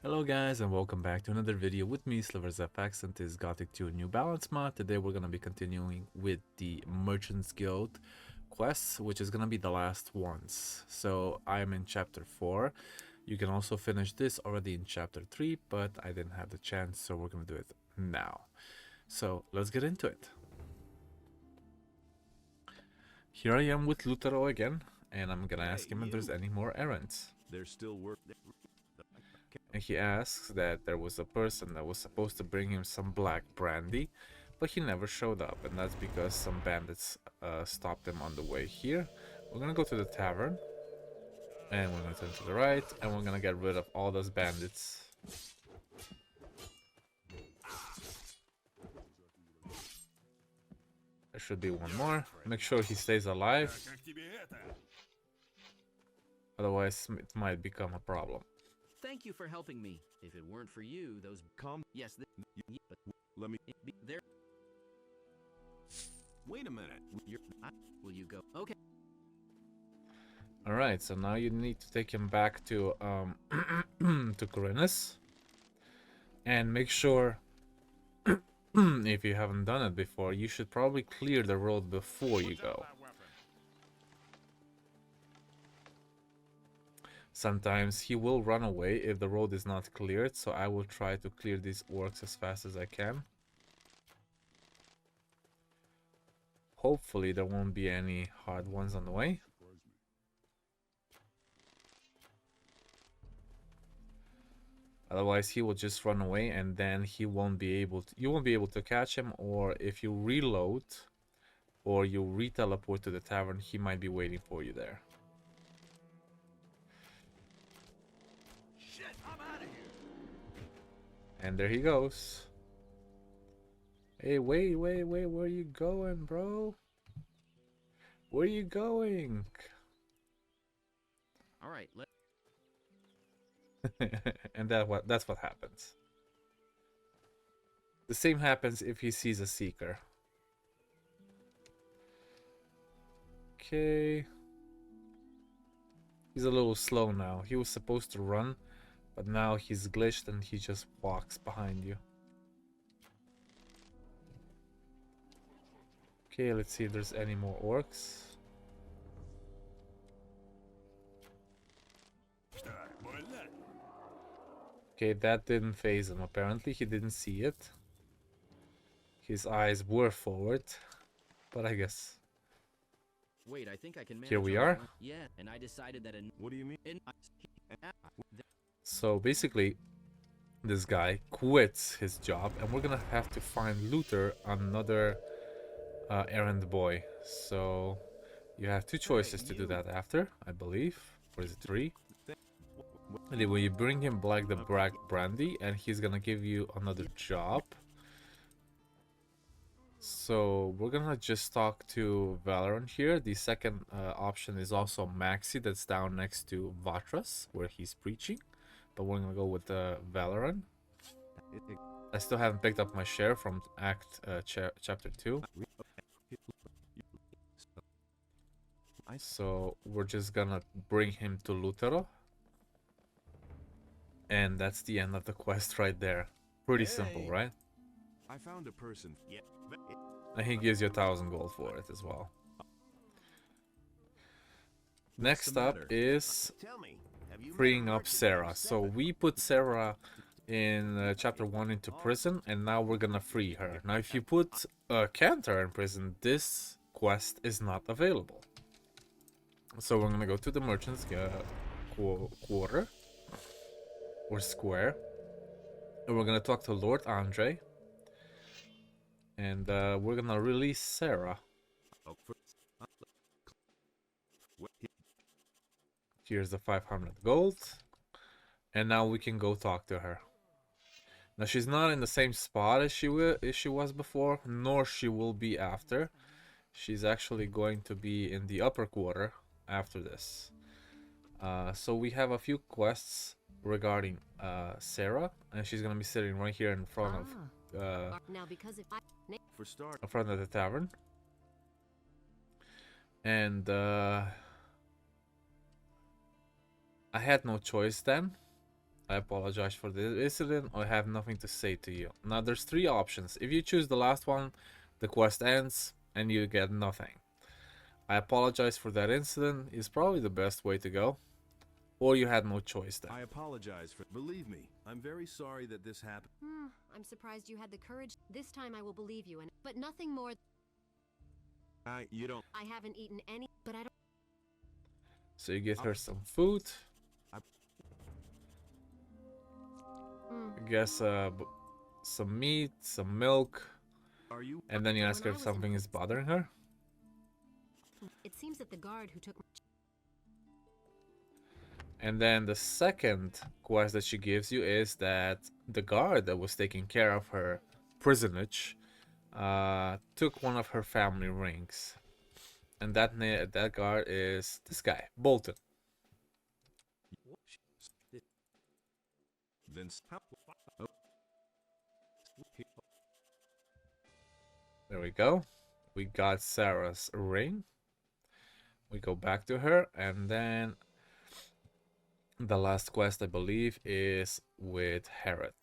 Hello guys, and welcome back to another video with me, SliversFX, and this Gothic 2 New Balance mod. Today we're going to be continuing with the Merchants Guild quests, which is going to be the last ones. So I'm in chapter 4. You can also finish this already in chapter 3, but I didn't have the chance, so we're going to do it now. So let's get into it. Here I am with Ur-Thrall again, and I'm going to ask him if there's any more errands. There's still work. And he asks that there was a person that was supposed to bring him some black brandy, but he never showed up, and that's because some bandits stopped him on the way here. We're gonna go to the tavern, and we're gonna turn to the right, and we're gonna get rid of all those bandits. There should be one more. Make sure he stays alive, otherwise it might become a problem. Thank you for helping me. If it weren't for you, those yes, but let me there. Wait a minute. Will you go? Okay. All right, so now you need to take him back to to Khorinis, and make sure if you haven't done it before, you should probably clear the road before you go. Sometimes he will run away if the road is not cleared, so I will try to clear these orcs as fast as I can. Hopefully there won't be any hard ones on the way. Otherwise, he will just run away, and then he won't be able to. You won't be able to catch him, or if you reload, or you re-teleport to the tavern, he might be waiting for you there. Shit, I'm out of here. And there he goes. Hey, wait, where are you going, bro? Where are you going? All right, And that's what happens. The same happens if he sees a seeker. Okay. He's a little slow now. He was supposed to run, but now he's glitched and he just walks behind you. Okay, let's see if there's any more orcs. Okay, that didn't phase him. Apparently, he didn't see it. His eyes were forward, but I guess. Wait, I think I can manage. Here we are. Yeah, and I decided that. What do you mean? So basically, this guy quits his job, and we're gonna have to find Luther, another errand boy. So you have two choices to do that after, I believe. Or is it 3? Anyway, you bring him Black the Black Brandy, and he's gonna give you another job. So we're gonna just talk to Cavalorn here. The second option is also Maxi, that's down next to Vatras, where he's preaching. But we're gonna go with Cavalorn. I still haven't picked up my share from chapter 2. So we're just gonna bring him to Lutero. And that's the end of the quest right there. Pretty simple, right? I found a person. Yeah. And he gives you 1,000 gold for it as well. Next up is freeing up Sarah. So we put Sarah in chapter 1 into prison, and now we're gonna free her. Now if you put Cantor in prison, this quest is not available. So we're gonna go to the merchant's quarter or square, and we're gonna talk to Lord Andre, and we're gonna release Sarah. Here's the 500 gold, and now we can go talk to her. Now she's not in the same spot as she was before, nor she will be after. She's actually going to be in the upper quarter after this. So we have a few quests regarding Sarah, and she's gonna be sitting right here in front of now because if for start in front of the tavern. And I had no choice then. I apologize for the incident. I have nothing to say to you. Now there's 3 options. If you choose the last one, the quest ends and you get nothing. I apologize for that incident is probably the best way to go. Or you had no choice then. I apologize for. Believe me, I'm very sorry that this happened. I'm surprised you had the courage. This time I will believe you, but nothing more. You don't. I haven't eaten any, but I don't. So you get her some food. I guess some meat, some milk. And then you ask her if something is bothering her. It seems that the guard who took. And then the second quest that she gives you is that the guard that was taking care of her prisonage took one of her family rings. And that guard is this guy, Bolton. There we go. We got Sarah's ring. We go back to her, and then the last quest, I believe, is with Herod.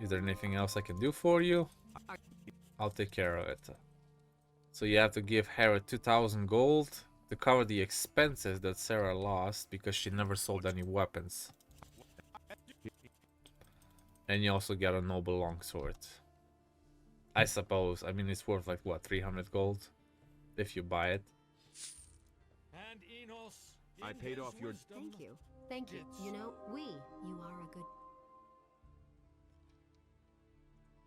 Is there anything else I can do for you? I'll take care of it. So you have to give Herod 2,000 gold to cover the expenses that Sarah lost because she never sold any weapons. And you also get a noble longsword. I suppose. I mean, it's worth like what, 300 gold if you buy it. And Innos, I paid off your. Thank you. Thank you. You know, you are a good...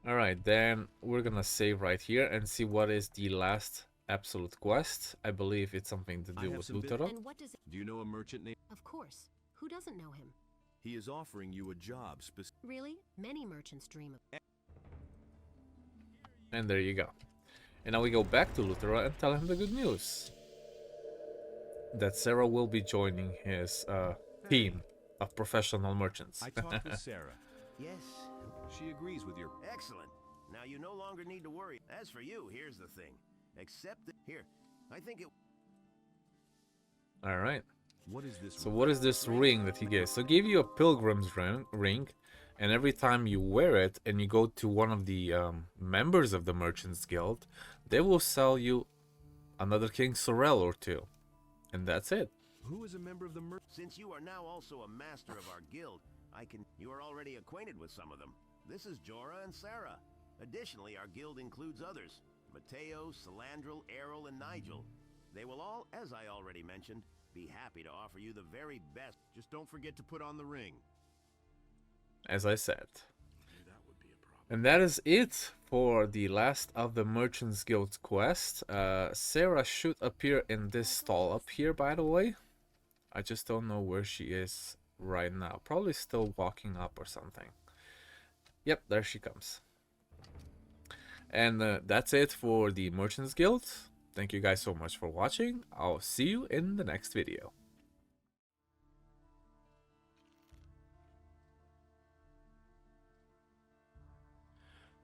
Alright, then we're gonna save right here and see what is the last absolute quest. I believe it's something to do with Ur-Thrall. And what does it... Do you know a merchant named? Of course. Who doesn't know him? He is offering you a job Really? Many merchants dream of... And there you go. And now we go back to Ur-Thrall and tell him the good news. That Sarah will be joining his team of professional merchants. I talked with Sarah. Yes. She agrees with your... Excellent. Now you no longer need to worry. As for you, here's the thing. Accept it. Here, I think it... Alright. What is this? So what is this ring that he gives? So give you a pilgrim's ring, and every time you wear it and you go to one of the members of the Merchants Guild, they will sell you another King Sorrel or two. And that's it. Who is a member of the Since you are now also a master of our guild, you are already acquainted with some of them. This is Jorah and Sarah. Additionally, our guild includes others. Mateo, Salandril, Errol, and Nigel. They will all, as I already mentioned, be happy to offer you the very best. Just don't forget to put on the ring. As I said. And that is it for the last of the Merchants Guild quest. Sarah should appear in this stall up here, by the way. I just don't know where she is right now. Probably still walking up or something. Yep, there she comes. And that's it for the Merchants Guild. Thank you guys so much for watching. I'll see you in the next video.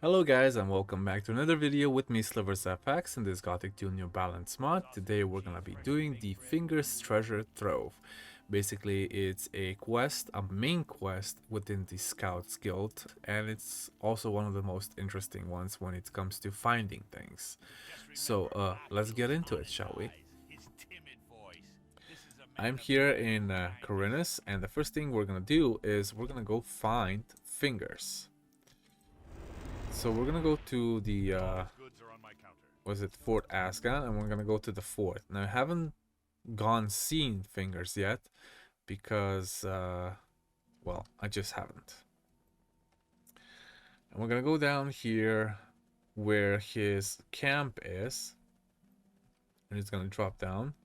Hello guys, and welcome back to another video with me, SliversFX, in this Gothic 2 New Balance mod. Today we're gonna be doing the Fingers Treasure Trove. Basically, it's a quest, a main quest within the Scouts Guild, and it's also one of the most interesting ones when it comes to finding things. So, let's get into it, shall we? I'm here in Khorinis, and the first thing we're gonna do is we're gonna go find fingers. So we're gonna go to the was it Fort Asgan, and we're gonna go to the fort. Now I haven't seen fingers yet because well, I just haven't. And we're gonna go down here where his camp is, and he's gonna drop down.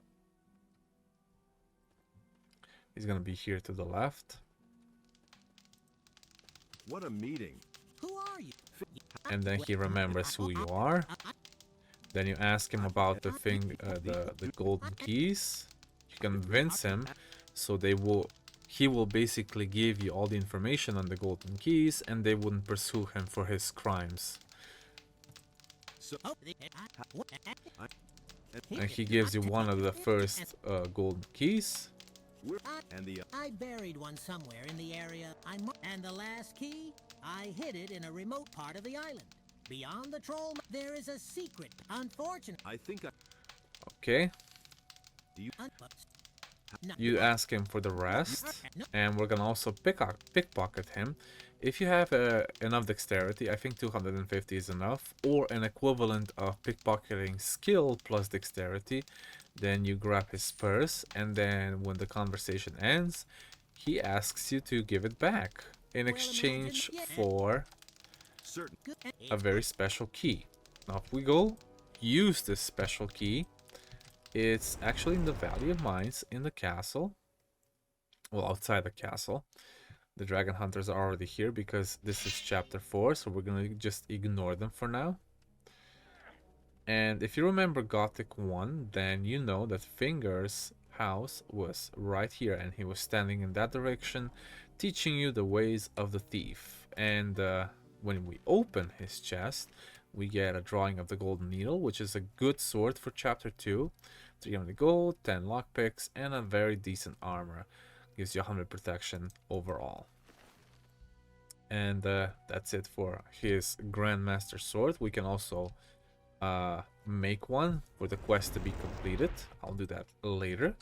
He's gonna be here to the left. What a meeting. Who are you? And then he remembers who you are. Then you ask him about the the golden keys. You convince him, so he will basically give you all the information on the golden keys, and they wouldn't pursue him for his crimes. And he gives you one of the first golden keys. I buried one somewhere in the area. And the last key, I hid it in a remote part of the island. Beyond the troll, there is a secret. Unfortunate. I think Okay. You ask him for the rest, and we're gonna also pickpocket him. If you have enough dexterity, I think 250 is enough, or an equivalent of pickpocketing skill plus dexterity, then you grab his purse, and then when the conversation ends, he asks you to give it back in exchange for a very special key. Now if we go use this special key, it's actually in the Valley of Mines in the castle. Well, outside the castle. The dragon hunters are already here because this is chapter 4, so we're gonna just ignore them for now. And if you remember Gothic 1, then you know that Finger's house was right here, and he was standing in that direction, teaching you the ways of the thief. And when we open his chest, we get a drawing of the golden needle, which is a good sword for chapter 2. 300 gold, 10 lockpicks, and a very decent armor. Gives you 100 protection overall. And that's it for his Grandmaster sword. We can also make one for the quest to be completed. I'll do that later.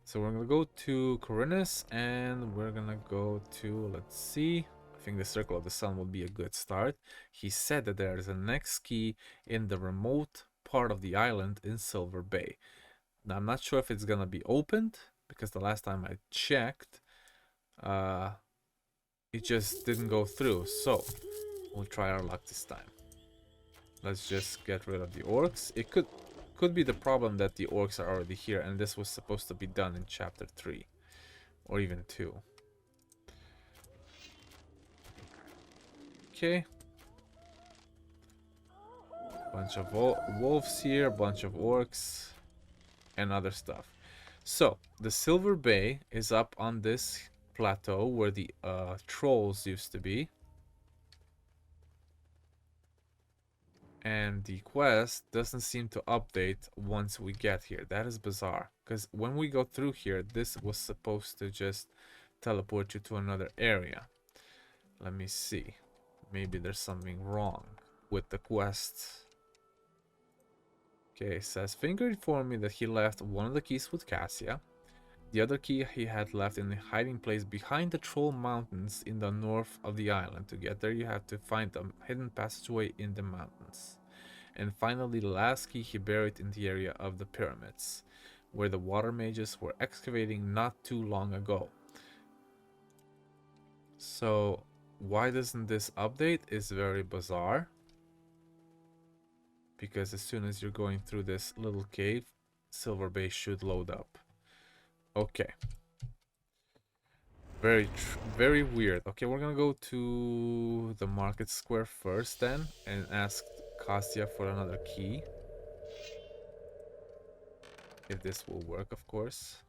So we're gonna go to Khorinis, and we're gonna go to, let's see, I think the Circle of the Sun will be a good start. He said that there is a next key in the remote part of the island in Silver Bay. Now I'm not sure if it's gonna be opened, because the last time I checked, it just didn't go through. So we'll try our luck this time. Let's just get rid of the orcs. It could be the problem that the orcs are already here, and this was supposed to be done in chapter 3 or even 2. Okay. Bunch of wolves here, bunch of orcs, and other stuff. So the Silver Bay is up on this plateau where the trolls used to be. And the quest doesn't seem to update once we get here. That is bizarre, because when we go through here, this was supposed to just teleport you to another area. Let me see. Maybe there's something wrong with the quest. Okay, it says Finger informed me that he left one of the keys with Cassia. The other key he had left in a hiding place behind the Troll Mountains in the north of the island. To get there, you have to find a hidden passageway in the mountains. And finally, the last key he buried in the area of the pyramids, where the Water Mages were excavating not too long ago. So, why doesn't this update? Is very bizarre. Because as soon as you're going through this little cave, Silver Bay should load up. Okay. Very weird. Okay, we're gonna go to the market square first then and ask Cassia for another key. If this will work, of course.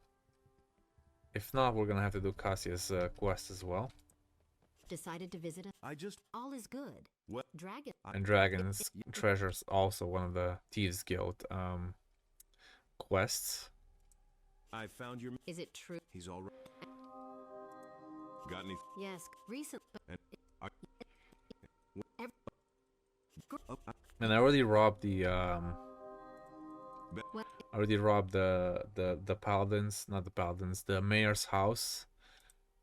If not, we're gonna have to do Cassia's quest as well. Decided to visit all is good. What? Dragon. And Dragon's Treasure's also one of the Thieves Guild quests. I found your... Is it true? He's all right. Got any... Yes, recent. And I already robbed the the paladins, not the paladins, the mayor's house.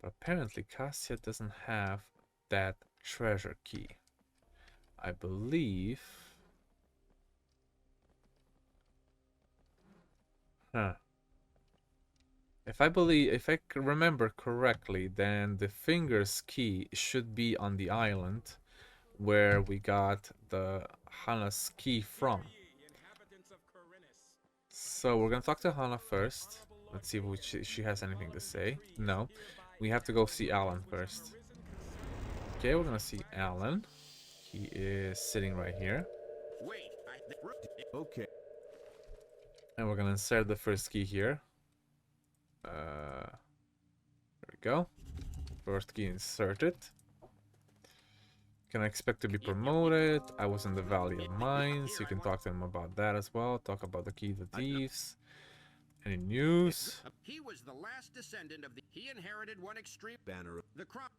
But apparently Cassia doesn't have that treasure key. I believe. Huh. If I can remember correctly, then the Finger's key should be on the island where we got the Hannah's key from. So we're gonna talk to Hannah first. Let's see if she has anything to say. No. We have to go see Alan first. Okay, we're gonna see Alan. He is sitting right here. Okay. And we're gonna insert the first key here. There we go. First key inserted. Can I expect to be promoted? I was in the Valley of Mines. You can talk to him about that as well. Talk about the key to Thieves. Any news? He was the last descendant of the... He inherited one extreme banner. The crop...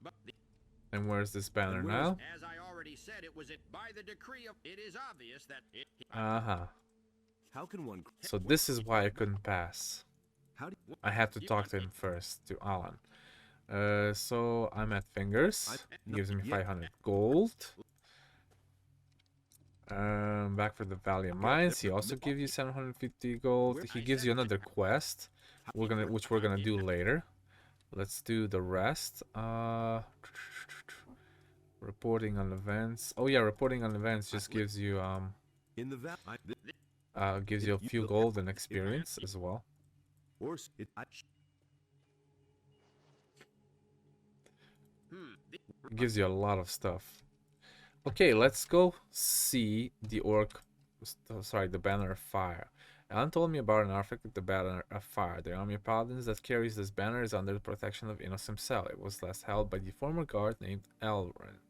And where's this banner now? As I already said, it was by the decree of... It is obvious that it... How can one... So this is why I couldn't pass. I had to talk to him first, to Alan. So I'm at Fingers. He gives me 500 gold. Back for the Valley of Mines. He also gives you 750 gold. He gives you another quest, which we're gonna do later. Let's do the rest. Reporting on events. Oh yeah, reporting on events just gives you gives you a few gold and experience as well. It gives you a lot of stuff. Okay, let's go see the the Banner of Fire. Alan told me about an artifact of the Banner of Fire. The army of paladins that carries this banner is under the protection of Innos himself. It was last held by the former guard named Elren.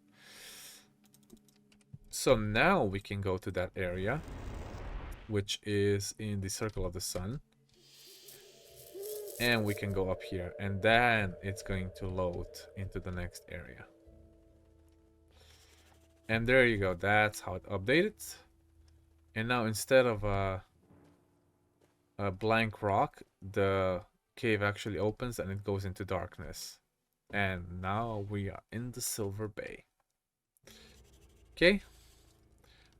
So now we can go to that area, which is in the Circle of the Sun. And we can go up here, and then it's going to load into the next area. And there you go, that's how it updated. And now instead of a blank rock, the cave actually opens and it goes into darkness. And now we are in the Silver Bay. Okay.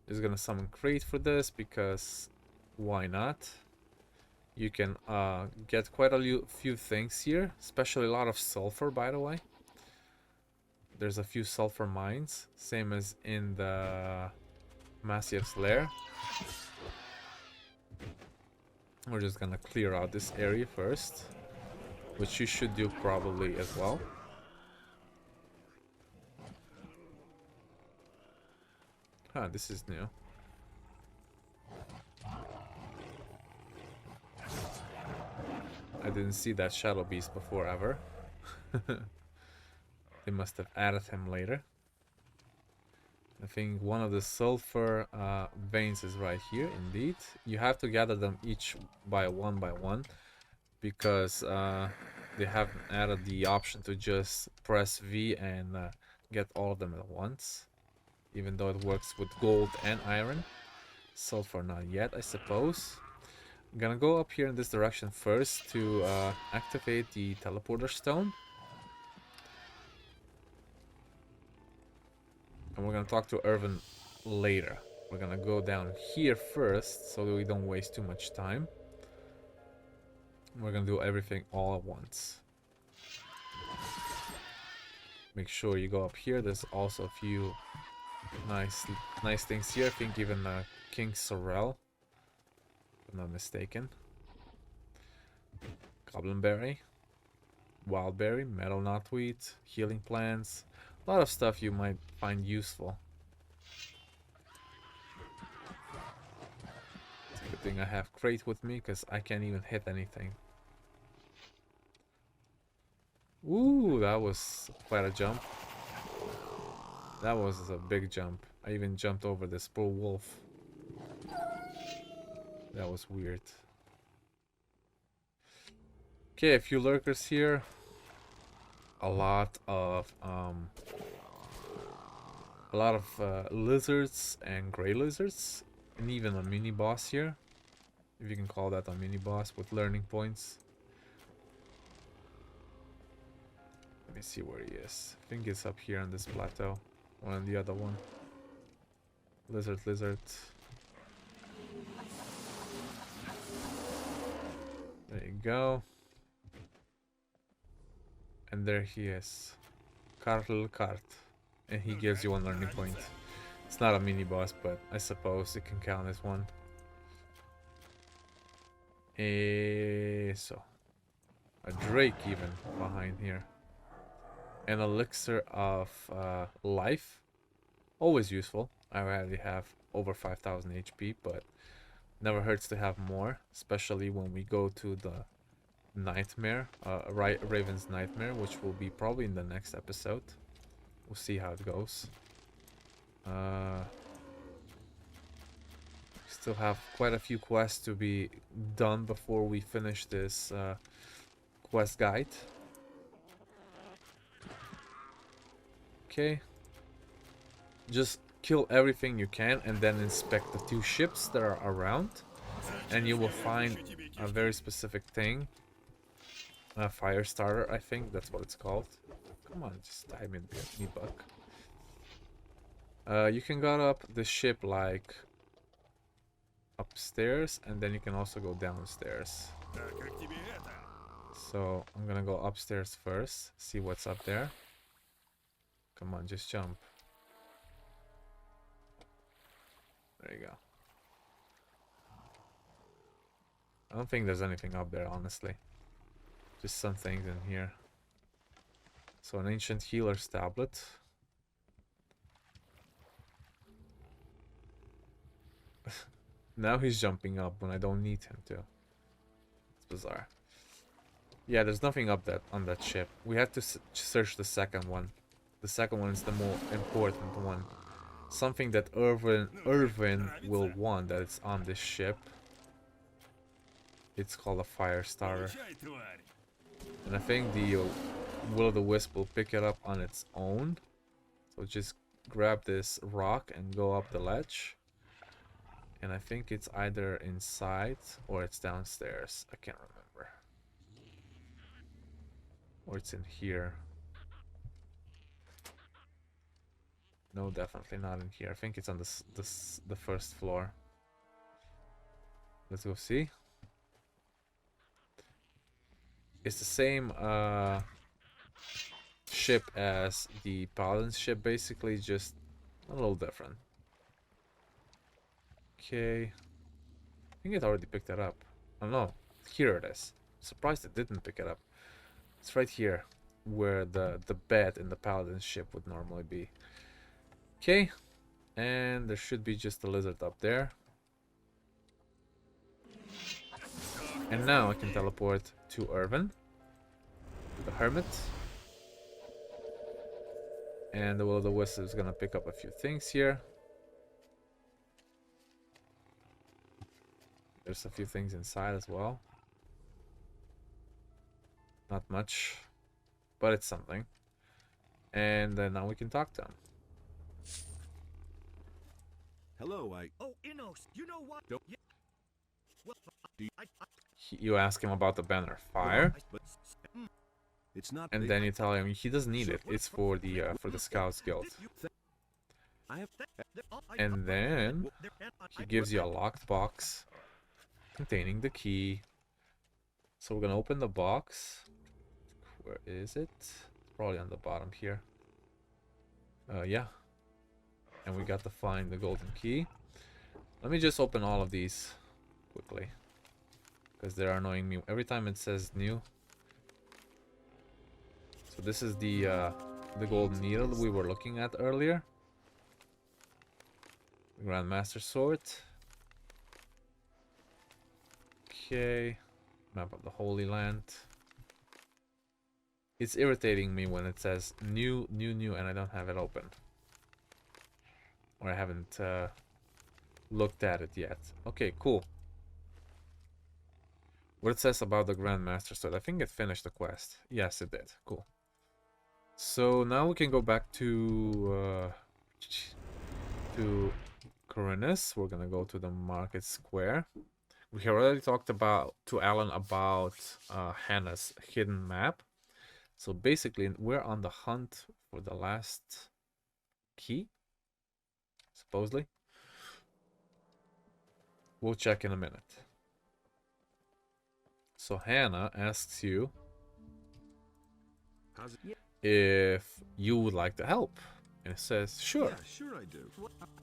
Just gonna summon Crate for this because why not? You can get quite a few things here, especially a lot of sulfur, by the way. There's a few sulfur mines, same as in the Massif's lair. We're just gonna clear out this area first, which you should do probably as well. Huh, this is new. I didn't see that Shadow Beast before ever. They must have added him later. I think one of the sulfur veins is right here, indeed. You have to gather them each by one, because they haven't added the option to just press V and get all of them at once. Even though it works with gold and iron. Sulfur not yet, I suppose. I'm gonna go up here in this direction first to activate the teleporter stone. And we're gonna talk to Irvin later. We're gonna go down here first so that we don't waste too much time. We're gonna do everything all at once. Make sure you go up here. There's also a few nice things here. I think even King Sorrel, if I'm not mistaken. Goblin Berry, Wild Berry, Metal Knotweed, Healing Plants. A lot of stuff you might find useful. It's a good thing I have Crate with me, because I can't even hit anything. Ooh, that was quite a jump. That was a big jump. I even jumped over this poor wolf. That was weird. Okay, a few lurkers here. A lot of lizards and gray lizards, and even a mini boss here, if you can call that a mini boss with learning points. Let me see where he is. I think it's up here on this plateau, or on the other one. Lizard. There you go. And there he is. Karl Kart. And he gives you one learning point. It's not a mini boss, but I suppose it can count as one. So a drake even behind here. An elixir of life. Always useful. I already have over 5000 HP, but never hurts to have more, especially when we go to the Nightmare, Raven's Nightmare, which will be probably in the next episode. We'll see how it goes. Still have quite a few quests to be done before we finish this quest guide. Okay. Just kill everything you can and then inspect the 2 ships that are around, and you will find a very specific thing. A fire starter, I think that's what it's called. Come on, just dive in, me buck. You can go up the ship like upstairs, and then you can also go downstairs. So I'm gonna go upstairs first, see what's up there. Come on, just jump. There you go. I don't think there's anything up there, honestly. Just some things in here. So an ancient healer's tablet. Now he's jumping up when I don't need him to. It's bizarre. Yeah, there's nothing up on that ship. We have to search the second one. The second one is the more important one. Something that Irvin will want that it's on this ship. It's called a fire starter. And I think the Will O The Wisp will pick it up on its own. So just grab this rock and go up the ledge. And I think it's either inside or it's downstairs. I can't remember. Or it's in here. No, definitely not in here. I think it's on the first floor. Let's go see. It's the same ship as the Paladin's ship, basically, just a little different. Okay. I think it already picked it up. Oh no, here it is. Surprised it didn't pick it up. It's right here, where the bed in the Paladin's ship would normally be. Okay, and there should be just a lizard up there. And now I can teleport to Irvin, to the Hermit. And the Will O The Wisp is gonna pick up a few things here. There's a few things inside as well. Not much, but it's something. And now we can talk to him. Hello, Oh, Innos, you know what? Yeah. Well, You ask him about the banner fire, It's not. and then you tell him he doesn't need it. It's for the Scouts Guild. And then he gives you a locked box containing the key. So we're gonna open the box. Where is it? It's probably on the bottom here. Yeah. And we got to find the golden key. Let me just open all of these quickly, because they're annoying me every time it says new. So this is the golden needle that we were looking at earlier. The Grandmaster sword. Okay. Map of the Holy Land. It's irritating me when it says new, and I don't have it open. Or I haven't looked at it yet. Okay, cool. What it says about the Grandmaster sword. I think it finished the quest. Yes, it did. Cool. So now we can go back to Khorinis. We're gonna go to the market square. We have already talked to Alan about Hannah's hidden map. So basically, we're on the hunt for the last key, supposedly. We'll check in a minute. So Hannah asks you if you would like to help, and it says sure. Yeah, sure I do.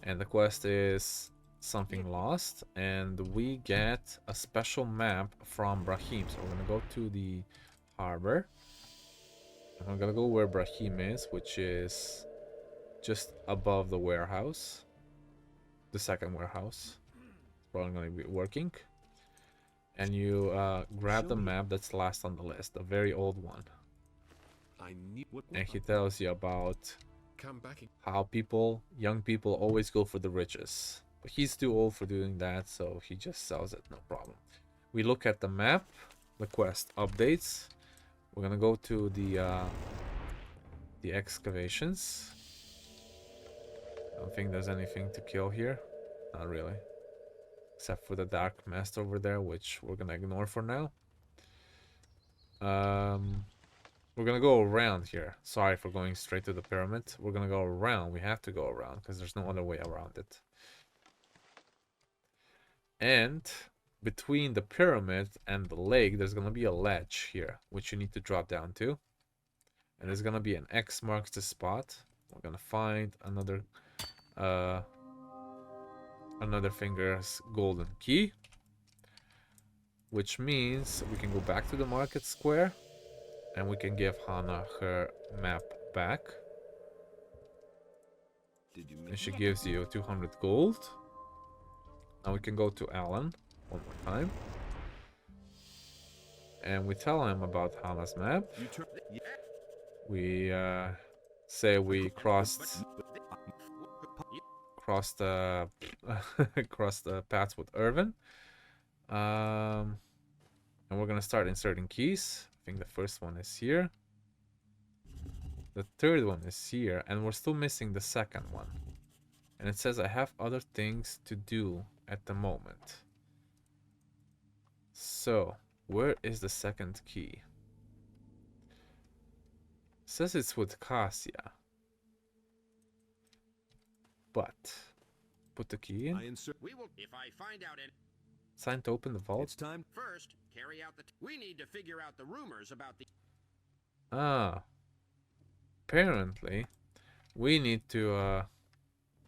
And the quest is something lost, and we get a special map from Brahim. So we're gonna go to the harbor. I'm gonna go where Brahim is, which is just above the warehouse, the second warehouse. It's probably gonna be working. And you grab the map that's last on the list, a very old one. And he tells you about how young people always go for the riches. But he's too old for doing that, so he just sells it, no problem. We look at the map, the quest updates. We're gonna go to the excavations. I don't think there's anything to kill here. Not really. Except for the Dark Master over there, which we're gonna ignore for now. We're gonna go around here. Sorry for going straight to the pyramid. We're gonna go around. We have to go around because there's no other way around it. And between the pyramid and the lake, there's gonna be a ledge here, which you need to drop down to. And there's gonna be an X marks the spot. We're gonna find another finger's golden key, which means we can go back to the market square and we can give Hannah her map back. And she gives you 200 gold. Now we can go to Alan one more time. And we tell him about Hannah's map. We say we crossed the paths with Irvin. And we're gonna start inserting keys. I think the first one is here. The third one is here, and we're still missing the second one. And it says I have other things to do at the moment. So, where is the second key? It says it's with Cassia. But put the key in. We will if I find out any. It's time to open the vault. It's time. First, carry out the... We need to figure out the rumors about the... Ah. Apparently, we need to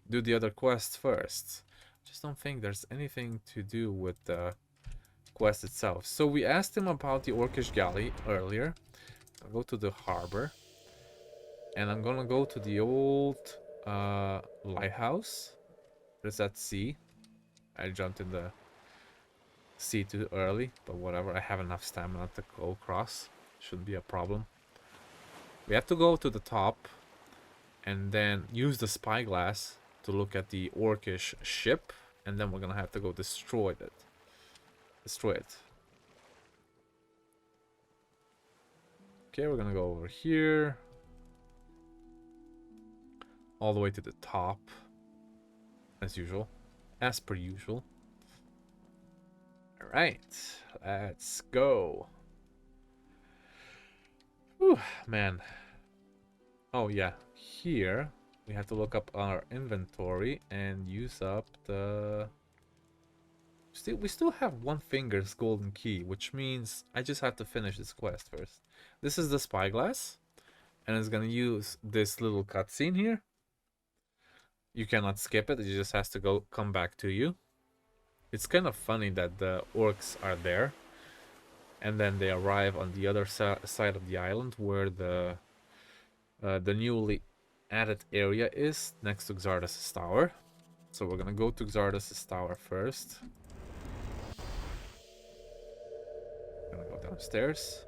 do the other quest first. Just don't think there's anything to do with the quest itself. So we asked him about the Orcish galley earlier. I'll go to the harbor. And I'm gonna go to the old lighthouse. There's that sea. I jumped in the sea too early, but whatever. I have enough stamina to go across. Shouldn't be a problem. We have to go to the top and then use the spyglass to look at the Orcish ship, and then we're gonna have to go destroy it. Okay, we're gonna go over here. All the way to the top. As usual. As per usual. Alright, let's go. Whew, man. Oh yeah, here we have to look up our inventory and use up the... We still have one finger's golden key, which means I just have to finish this quest first. This is the spyglass, and it's gonna use this little cutscene here. You cannot skip it, it just has to come back to you. It's kind of funny that the orcs are there, and then they arrive on the other side of the island where the newly added area is, next to Xardas' tower. So we're gonna go to Xardas' tower first. Gonna go downstairs.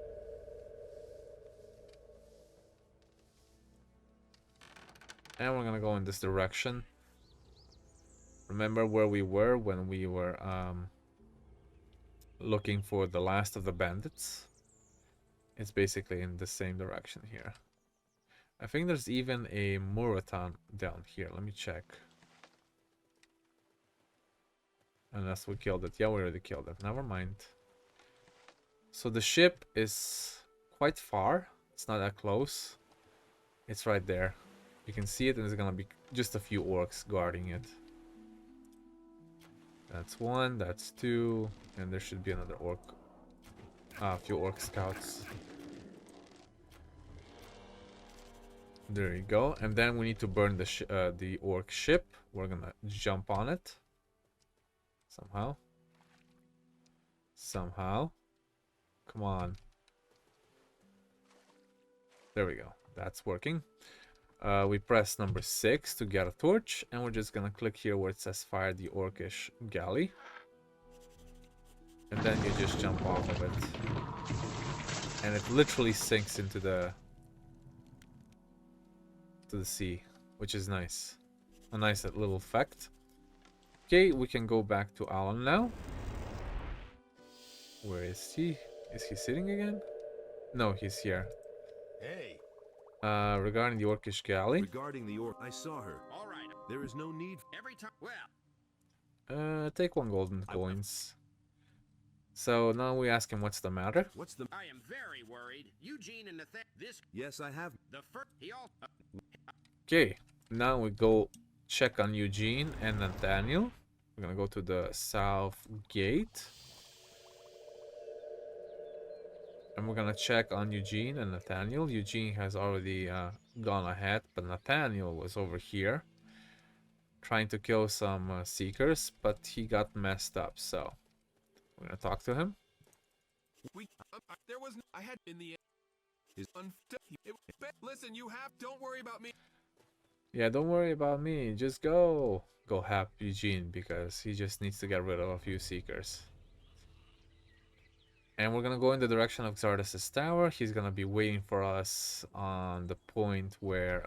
And we're gonna go in this direction. Remember where we were when we were looking for the last of the bandits? It's basically in the same direction here. I think there's even a Muraton down here. Let me check. Unless we killed it. Yeah, we already killed it. Never mind. So the ship is quite far. It's not that close. It's right there. You can see it, and there's gonna be just a few orcs guarding it. That's one, that's two, and there should be another orc. A few orc scouts. There you go. And then we need to burn the orc ship. We're gonna jump on it. Somehow. Come on. There we go. That's working. We press number 6 to get a torch, and we're just gonna click here where it says fire the Orcish galley. And then you just jump off of it. And it literally sinks into the sea, which is nice. A nice little effect. Okay, we can go back to Alan now. Where is he? Is he sitting again? No, he's here. Hey. Regarding the Orcish galley. Regarding the orc, I saw her. All right. There is no need. Every time. Well. Take 1 golden coins. So now we ask him what's the matter. What's the? I am very worried. Eugene and this. Yes, I have. The first. He all. Okay. Now we go check on Eugene and Nathaniel. We're gonna go to the south gate. And we're gonna check on Eugene and Nathaniel. Eugene has already gone ahead, but Nathaniel was over here trying to kill some seekers, but he got messed up, so we're gonna talk to him. There was I had in the listen, you have don't worry about me. Yeah, don't worry about me. Just go help Eugene because he just needs to get rid of a few seekers. And we're gonna go in the direction of Xardas' tower. He's gonna be waiting for us on the point where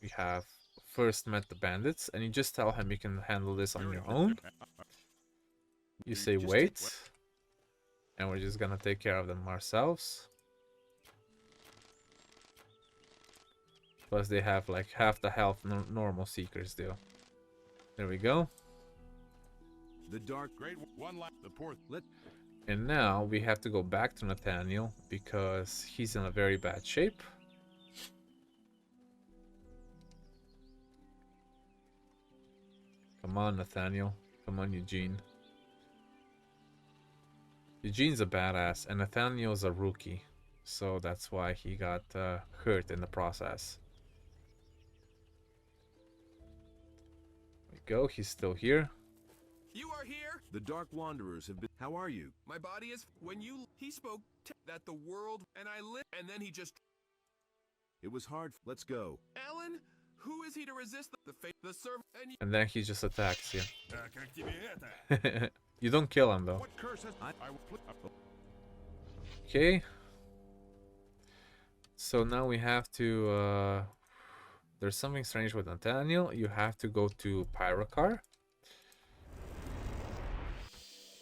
we have first met the bandits. And you just tell him you can handle this on your own. You say wait. And we're just gonna take care of them ourselves. Plus they have like half the health normal seekers do. There we go. The dark great one light the poor let. And now we have to go back to Nathaniel because he's in a very bad shape. Come on, Nathaniel. Come on, Eugene. Eugene's a badass, and Nathaniel's a rookie. So that's why he got hurt in the process. There we go, he's still here. You are here? The Dark Wanderers have been... How are you? My body is... When you... He spoke that the world... And I live... And then he just... It was hard. Let's go. Alan? Who is he to resist the fate... The servant... And then he just attacks you. You don't kill him, though. What curse has... Okay. So now we have to... There's something strange with Nathaniel. You have to go to Pyrocar.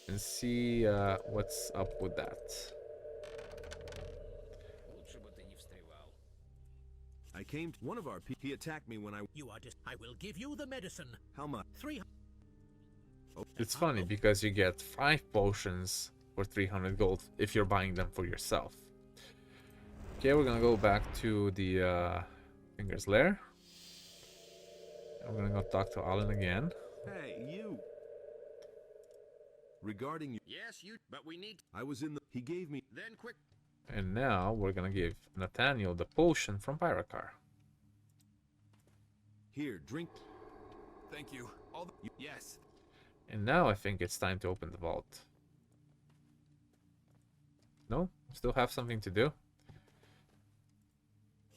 And see what's up with that. I came to one of our people. He attacked me when I... You are just... I will give you the medicine. How much? 300. It's funny because you get 5 potions for 300 gold if you're buying them for yourself. Okay, we're gonna go back to the Finger's Lair. And we're gonna go talk to Alan again. Hey, you. Regarding you. Yes, you. But we need. I was in the. He gave me. Then quick. And now we're gonna give Nathaniel the potion from Pyrocar. Here, drink. Thank you. All the... Yes. And now I think it's time to open the vault. No? Still have something to do?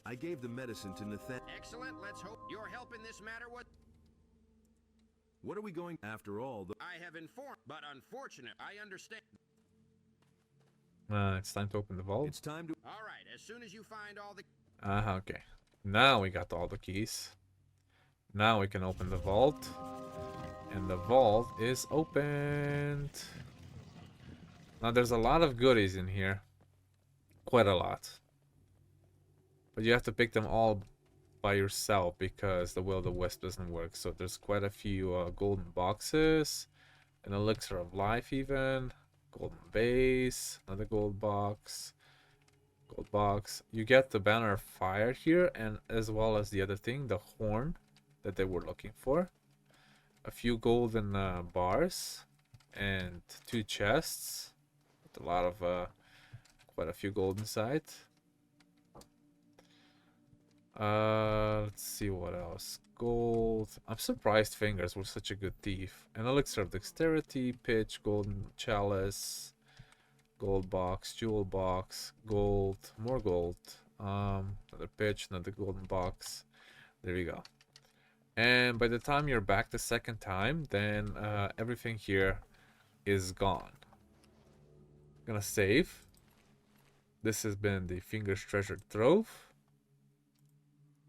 I gave the medicine to Nathan. Excellent. Let's hope your help in this matter. What are we going after all? I have informed, but unfortunate. I understand. It's time to open the vault. It's time to. All right. As soon as you find all the. Okay. Now we got all the keys. Now we can open the vault. And the vault is opened. Now there's a lot of goodies in here. Quite a lot. But you have to pick them all by yourself because the Will O The Wisp doesn't work. So there's quite a few golden boxes. An elixir of life even. Golden base. Another gold box. Gold box. You get the banner of fire here. And as well as the other thing. The horn that they were looking for. A few golden bars. And 2 chests. With a lot of... quite a few gold inside. Let's see what else. Gold. I'm surprised Fingers were such a good thief. An elixir of dexterity, pitch, golden chalice, gold box, jewel box, gold, more gold. Another pitch, another golden box. There we go. And by the time you're back the second time, then everything here is gone. Gonna save. This has been the Fingers Treasure Trove.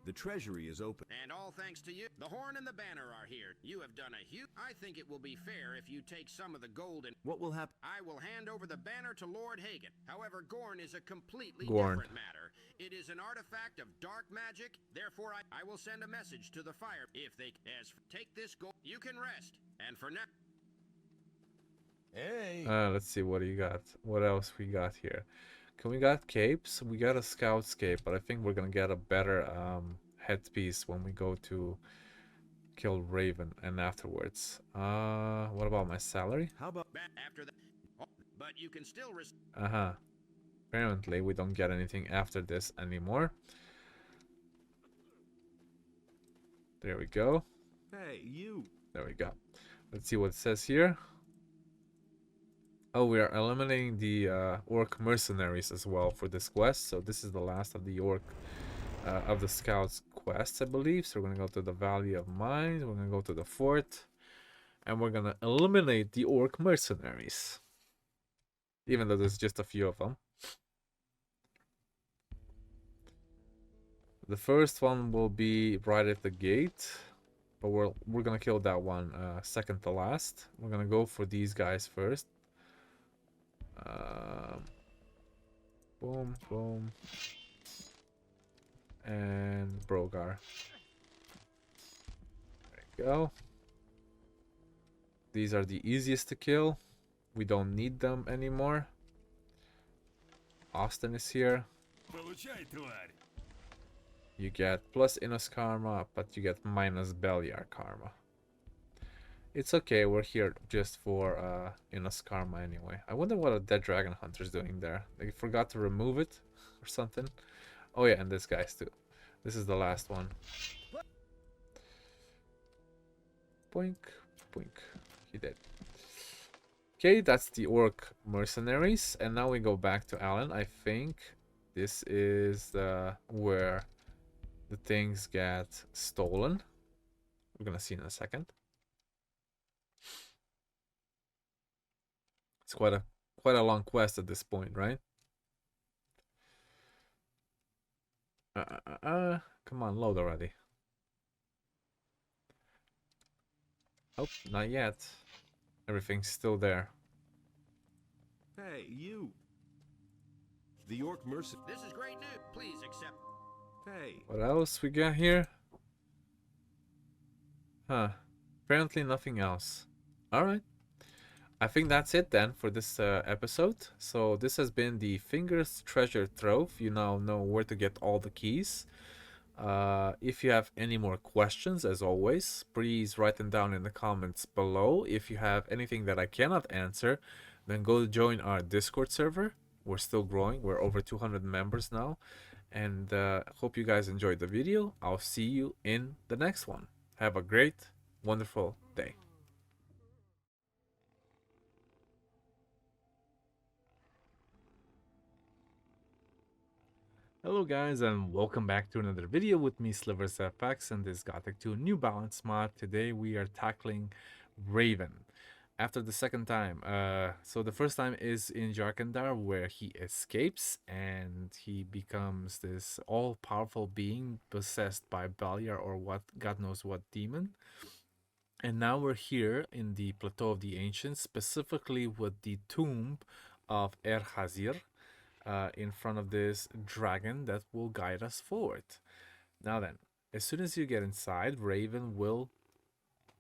The treasury is open. And all thanks to you. The horn and the banner are here. You have done a huge... I think it will be fair if you take some of the gold and... What will happen? I will hand over the banner to Lord Hagen. However, Gorn is a completely Gorn. different matter. It is an artifact of dark magic. Therefore, I will send a message to the fire. If they... Take this gold. You can rest. And for now... Hey! Let's see what you got. What else we got here? We got capes. We got a scout's cape, but I think we're gonna get a better headpiece when we go to kill Raven and afterwards. What about my salary? How about after that? But you can still Apparently we don't get anything after this anymore. There we go. Hey, you. There we go. Let's see what it says here. Oh, we are eliminating the Orc Mercenaries as well for this quest. So this is the last of the Orc, of the Scouts quests, I believe. So we're going to go to the Valley of Mines. We're going to go to the fort. And we're going to eliminate the Orc Mercenaries. Even though there's just a few of them. The first one will be right at the gate. But we're going to kill that one second to last. We're going to go for these guys first. Boom, boom, and Brogar. There you go. These are the easiest to kill. We don't need them anymore. Austin is here. You get plus Innos karma, but you get minus Beliar karma. It's okay, we're here just for Innos Karma anyway. I wonder what a dead dragon hunter's doing there. They forgot to remove it or something. Oh yeah, and this guy's too. This is the last one. Boink, boink. He did. Okay, that's the Orc Mercenaries. And now we go back to Alan. I think this is where the things get stolen. We're gonna see in a second. It's quite a long quest at this point, right? Come on, load already. Oh, not yet. Everything's still there. Hey, you. The Orc Mercenary. This is great news. Please accept. Hey. What else we got here? Huh. Apparently nothing else. Alright. I think that's it then for this episode. So this has been the Fingers Treasure Trove. You now know where to get all the keys. If you have any more questions, as always, please write them down in the comments below. If you have anything that I cannot answer, then go join our Discord server. We're still growing. We're over 200 members now. And hope you guys enjoyed the video. I'll see you in the next one. Have a great, wonderful day. Hello guys, and welcome back to another video with me, SliversFX, and this Gothic 2 New Balance mod. Today we are tackling Raven. After the second time, so the first time is in Jharkendar, where he escapes and he becomes this all-powerful being possessed by Beliar or what, God knows what demon. And now we're here in the Plateau of the Ancients, specifically with the tomb of Hazir. In front of this dragon that will guide us forward. Now then, as soon as you get inside, Raven will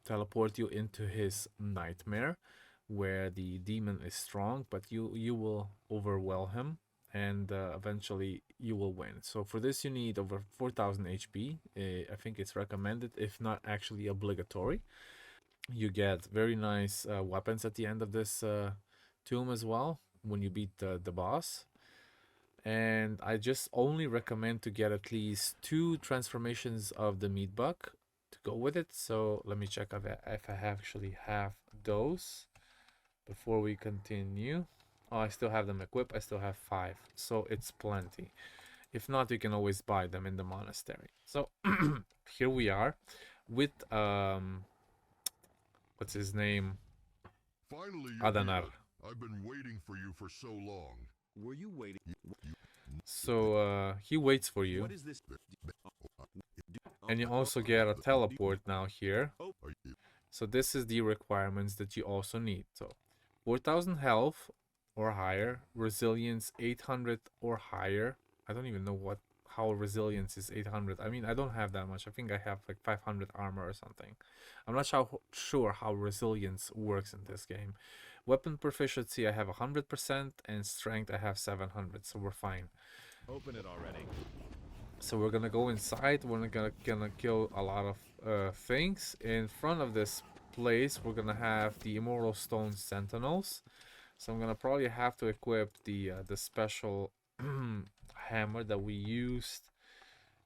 teleport you into his nightmare, where the demon is strong, but you will overwhelm him, and eventually you will win. So for this you need over 4000 HP. I think it's recommended, if not actually obligatory. You get very nice weapons at the end of this tomb as well, when you beat the boss. And I just only recommend to get at least 2 transformations of the meat buck to go with it. So let me check if I actually have those before we continue. Oh, I still have them equipped. I still have 5, so it's plenty. If not, you can always buy them in the monastery. So here we are with what's his name? Finally, Adanar. I've been waiting for you for so long. Were you waiting? So he waits for you. What is this? And you also get a teleport now here. So this is the requirements that you also need. So 4000 health or higher, resilience 800 or higher. I don't even know how resilience is 800. I mean, I don't have that much. I think I have like 500 armor or something. I'm not sure how resilience works in this game. Weapon proficiency I have 100%, and strength I have 700, so we're fine. Open it already. So we're gonna go inside. We're gonna kill a lot of things. In front of this place, we're gonna have the Immortal Stone Sentinels. So I'm gonna probably have to equip the special hammer that we used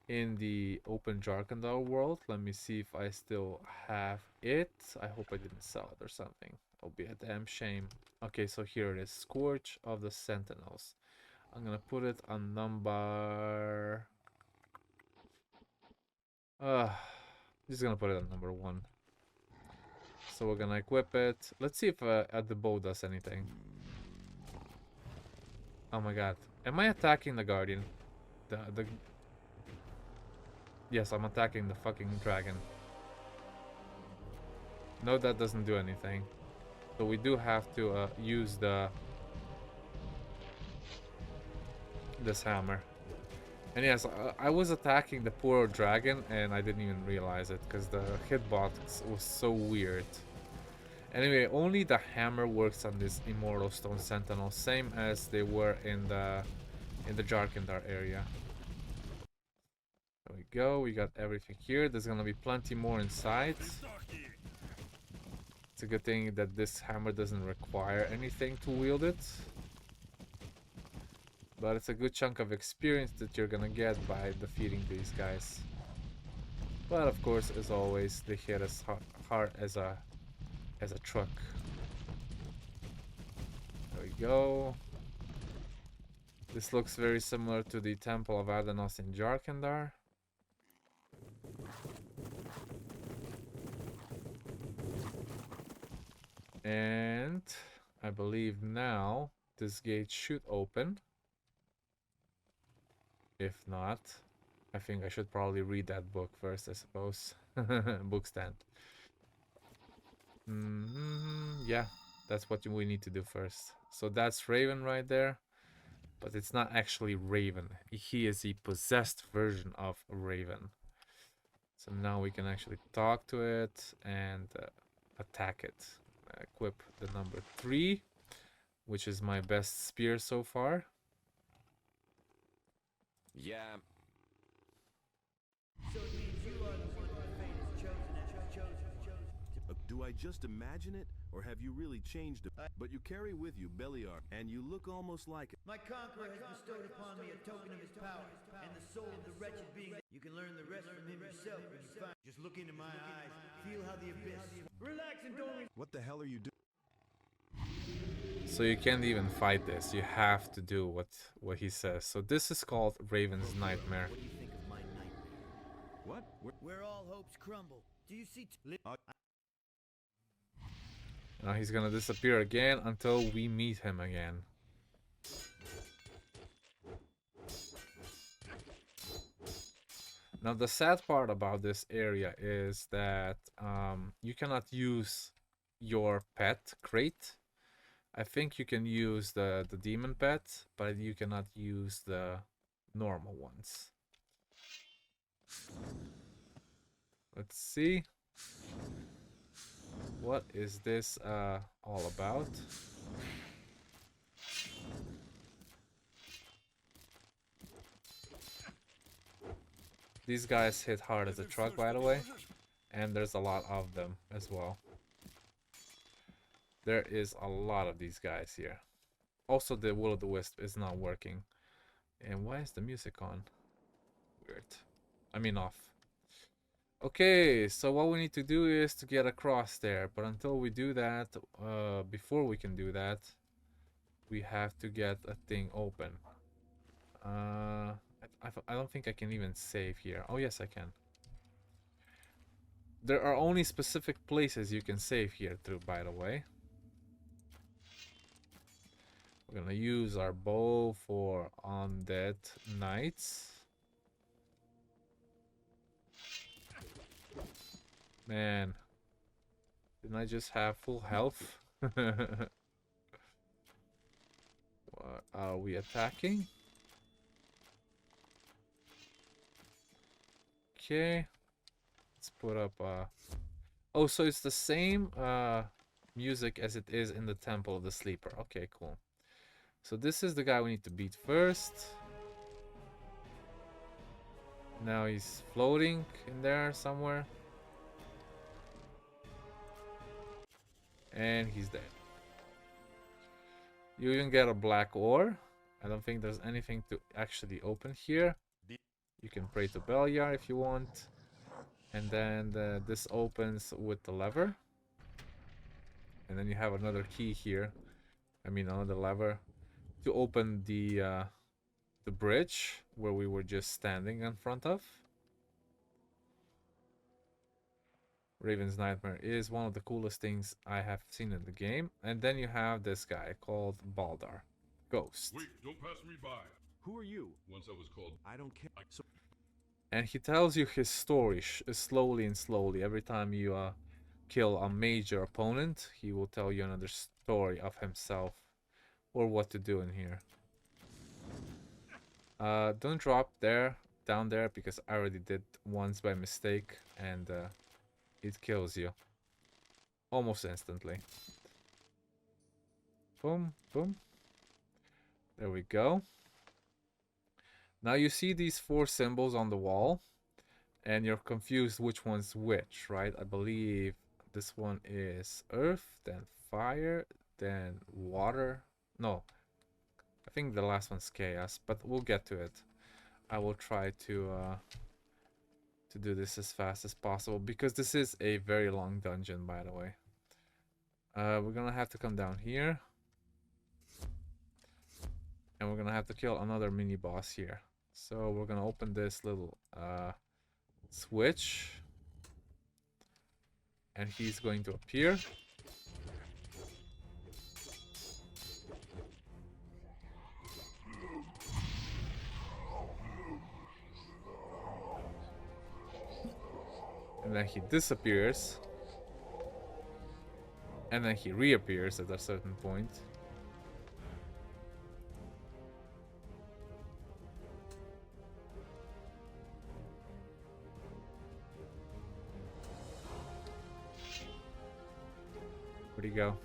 in the open Jharkendar world. Let me see if I still have it. I hope I didn't sell it or something. It'll be a damn shame. Okay, so here it is. Scourge of the Sentinels. I'm gonna put it on number... just gonna put it on number 1. So we're gonna equip it. Let's see if at the bow does anything. Oh my god. Am I attacking the Guardian? Yes, I'm attacking the fucking dragon. No, that doesn't do anything. So we do have to use this hammer. And yes, I was attacking the poor dragon and I didn't even realize it because the hitbox was so weird. Anyway, only the hammer works on this Immortal Stone Sentinel, same as they were in the Jharkendar area. There we go, we got everything here. There's gonna be plenty more inside. It's a good thing that this hammer doesn't require anything to wield it. But it's a good chunk of experience that you're gonna get by defeating these guys. But of course, as always, they hit as hard as a truck. There we go. This looks very similar to the Temple of Innos in Jharkendar. And I believe now this gate should open. If not, I think I should probably read that book first, I suppose. Book stand. Yeah, that's what we need to do first. So that's Raven right there. But it's not actually Raven. He is the possessed version of Raven. So now we can actually talk to it and attack it. Equip the number 3, which is my best spear so far. Yeah. So it means you are the one that fate has chosen. Do I just imagine it, or have you really changed it? But you carry with you Beliar, and you look almost like it. My conqueror has bestowed upon me a token of his power, and the soul of the wretched being. You can learn the rest from him yourself when you find. Just look into my eyes, feel how the abyss. Relax and don't. What the hell are you doing? So you can't even fight this. You have to do what he says. So this is called Raven's Nightmare. What do you think of my nightmare? What? Where all hopes crumble. Do you see? Now he's gonna disappear again until we meet him again. Now the sad part about this area is that you cannot use your pet crate. I think you can use the demon pet, but you cannot use the normal ones. Let's see. What is this all about? These guys hit hard as a truck, by the way, and there's a lot of them as well. There is a lot of these guys here. Also, the Will O The Wisp is not working. And why is the music on? Weird. I mean off. Okay, so what we need to do is to get across there. But until we do that, before we can do that, we have to get a thing open. I don't think I can even save here. Oh yes, I can. There are only specific places you can save here through, by the way. We're gonna use our bow for undead knights. Man, didn't I just have full health? What are we attacking? Okay, let's put up oh, so it's the same music as it is in the Temple of the Sleeper. Okay, cool. So this is the guy we need to beat first. Now he's floating in there somewhere. And he's dead. You even get a black ore. I don't think there's anything to actually open here. You can pray to Beliar if you want. And then this opens with the lever. And then you have another key here. I mean another lever. To open the bridge where we were just standing in front of. Raven's Nightmare is one of the coolest things I have seen in the game. And then you have this guy called Baldar, Ghost. Wait, don't pass me by. Who are you? Once I was called. I don't care. And he tells you his story slowly and slowly. Every time you kill a major opponent, he will tell you another story of himself. Or what to do in here. Don't drop down there, because I already did once by mistake, and it kills you almost instantly. Boom, boom. There we go. Now you see these 4 symbols on the wall, and you're confused which one's which, right? I believe This one is earth, then fire, then water. No, I think the last one's chaos, but we'll get to it. I will try to do this as fast as possible because this is a very long dungeon, by the way. We're gonna have to come down here, and we're gonna have to kill another mini boss here. So we're gonna open this little switch, and he's going to appear. And then he disappears. And then he reappears at a certain point. Where'd he go?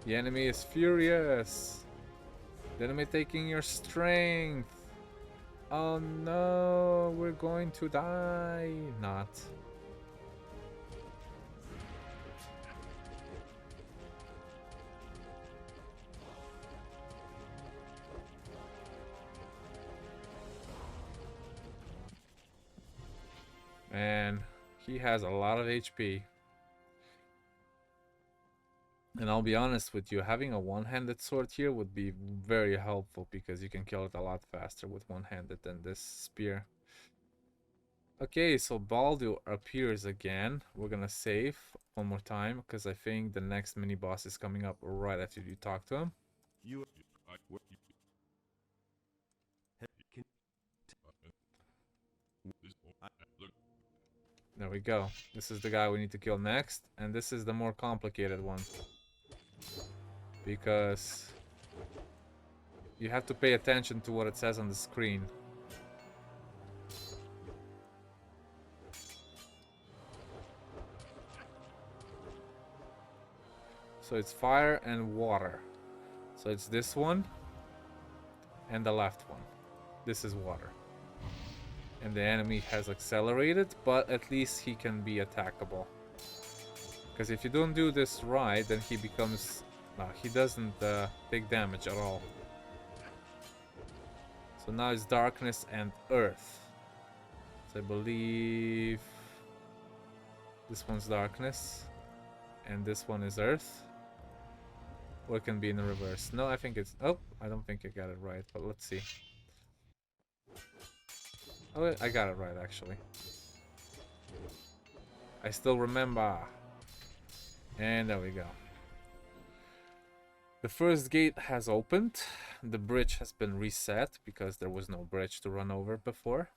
The enemy is furious. The enemy taking your strength. Oh no, we're going to die. Not. And he has a lot of HP. And I'll be honest with you, having a one-handed sword here would be very helpful because you can kill it a lot faster with one-handed than this spear. Okay, so Baldur appears again. We're gonna save one more time because I think the next mini-boss is coming up right after you talk to him. There we go. This is the guy we need to kill next, and this is the more complicated one. Because you have to pay attention to what it says on the screen. So it's fire and water. So it's this one and the left one. This is water. And the enemy has accelerated, but at least he can be attackable. Because if you don't do this right, then he becomes... he doesn't take damage at all. So now it's darkness and earth. So I believe... this one's darkness. And this one is earth. Or it can be in the reverse. No, I think it's... oh, I don't think I got it right, but let's see. Oh, I got it right, actually. I still remember. And there we go. The first gate has opened. The bridge has been reset because there was no bridge to run over before.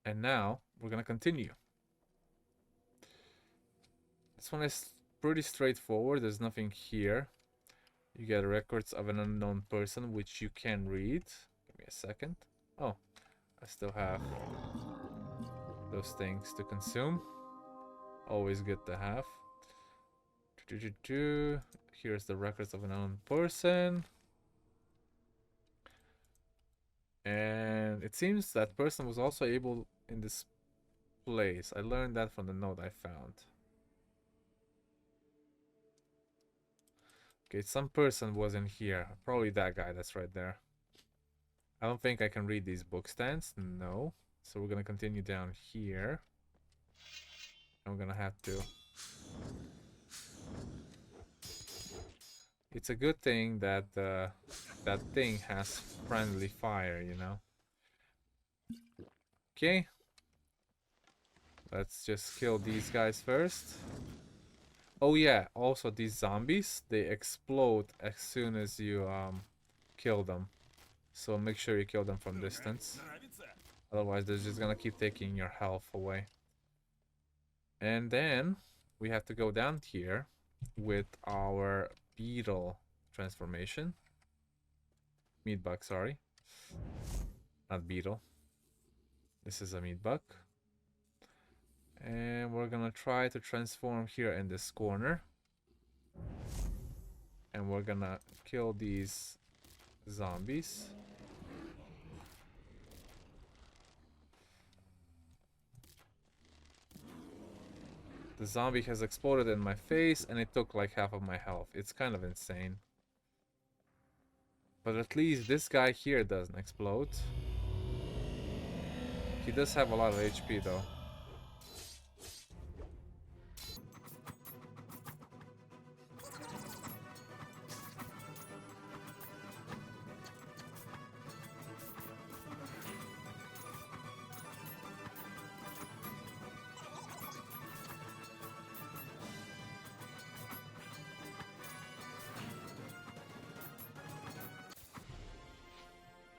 And now we're gonna continue. This one is pretty straightforward. There's nothing here. You get records of an unknown person, which you can read. Give me a second. Oh, I still have those things to consume. Always good to have. Here's the records of an unknown person. And it seems that person was also able in this place. I learned that from the note I found. Okay, some person was in here. Probably that guy that's right there. I don't think I can read these book stands. No. So we're gonna continue down here. And we're gonna have to... It's a good thing that that thing has friendly fire, you know. Okay. Let's just kill these guys first. Oh yeah, also these zombies, they explode as soon as you kill them. So make sure you kill them from distance. Otherwise they're just gonna keep taking your health away. And then we have to go down here with our beetle transformation. Meat bug, sorry. Not beetle. This is a meat bug. And we're gonna try to transform here in this corner. And we're gonna kill these zombies. The zombie has exploded in my face and it took like half of my health. It's kind of insane. But at least this guy here doesn't explode. He does have a lot of HP though.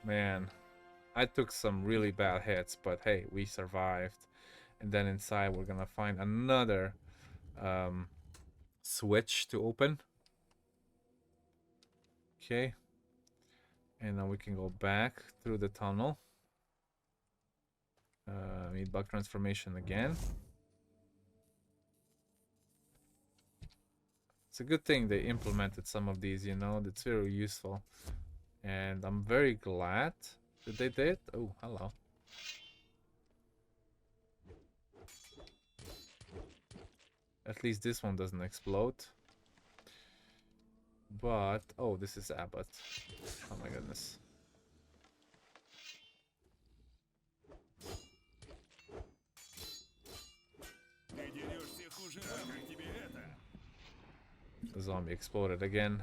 Man, I took some really bad hits, but hey, we survived. And then inside we're gonna find another switch to open. Okay. And now we can go back through the tunnel. Need bug transformation again. It's a good thing they implemented some of these, you know, that's very useful. And I'm very glad that they did. Oh, hello. At least this one doesn't explode. But, oh, this is Abbott. Oh my goodness. The zombie exploded again.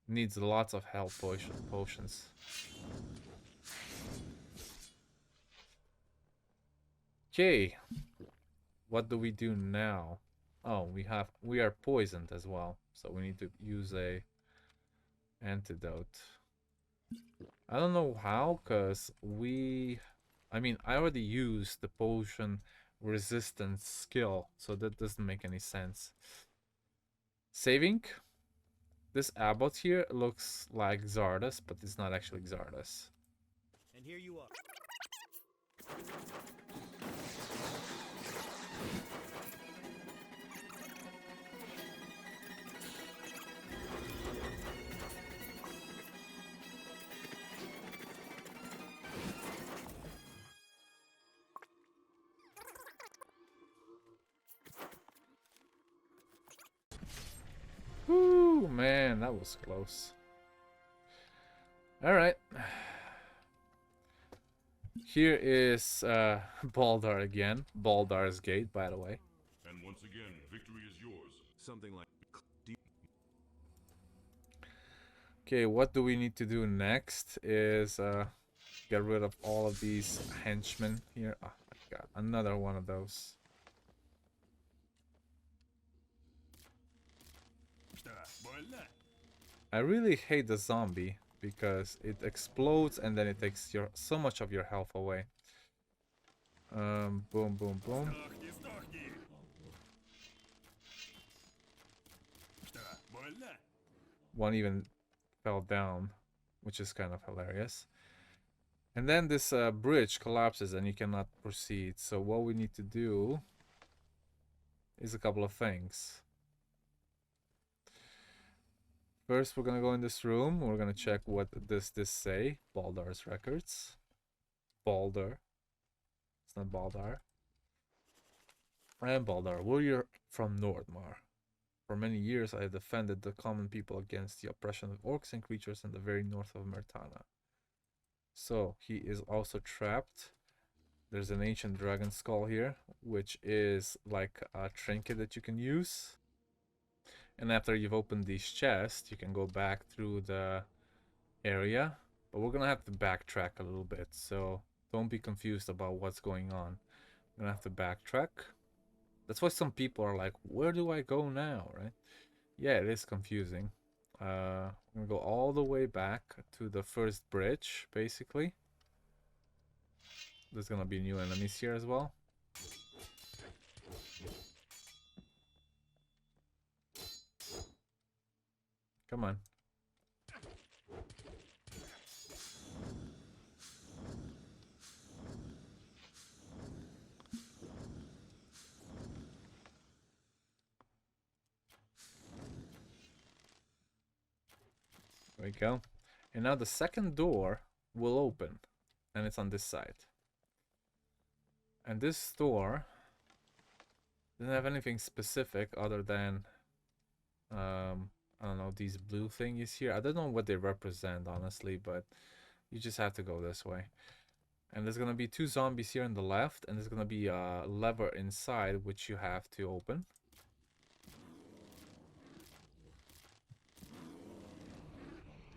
Needs lots of health potions. Okay. What do we do now? Oh, we are poisoned as well. So we need to use a antidote. I don't know how, cause I already used the potion resistance skill, so that doesn't make any sense. Saving. This abbot here looks like Xardas, but it's not actually Xardas. And here you are. Woo, man, that was close. Alright. Here is Baldar again. Baldar's Gate, by the way. And once again, victory is yours. Something like... Okay, what do we need to do next is get rid of all of these henchmen here. Oh my god, another one of those. I really hate the zombie because it explodes and then it takes so much of your health away. Boom, boom, boom. One even fell down, which is kind of hilarious. And then this bridge collapses and you cannot proceed. So what we need to do is a couple of things. First, we're gonna go in this room. We're gonna check what does this say. Baldar's records. Baldar. It's not Baldar. I am Baldar, warrior from Nordmar. For many years, I have defended the common people against the oppression of orcs and creatures in the very north of Mertana. So, he is also trapped. There's an ancient dragon skull here, which is like a trinket that you can use. And after you've opened these chests, you can go back through the area. But we're gonna have to backtrack a little bit, so don't be confused about what's going on. We're gonna have to backtrack. That's why some people are like, where do I go now, right? Yeah, it is confusing. I'm gonna go all the way back to the first bridge, basically. There's gonna be new enemies here as well. Come on. There we go. And now the second door will open. And it's on this side. And this door Didn't have anything specific other than I don't know, these blue thingies here. I don't know what they represent, honestly, but you just have to go this way. And there's gonna be 2 zombies here on the left, and there's gonna be a lever inside which you have to open.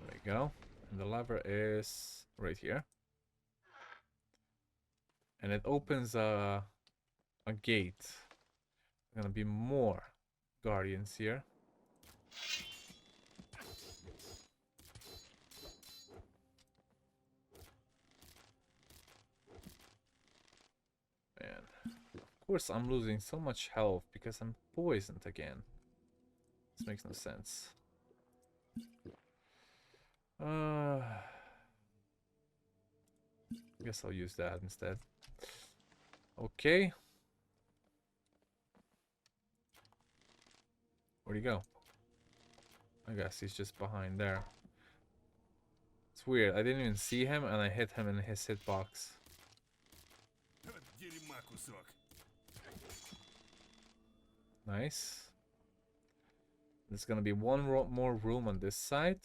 There you go. And the lever is right here. And it opens a gate. There's gonna be more guardians here. Man, of course I'm losing so much health because I'm poisoned again. This makes no sense. Guess I'll use that instead. Okay. Where'd he go? I guess he's just behind there. It's weird. I didn't even see him and I hit him in his hitbox. Nice. There's gonna be one more room on this side.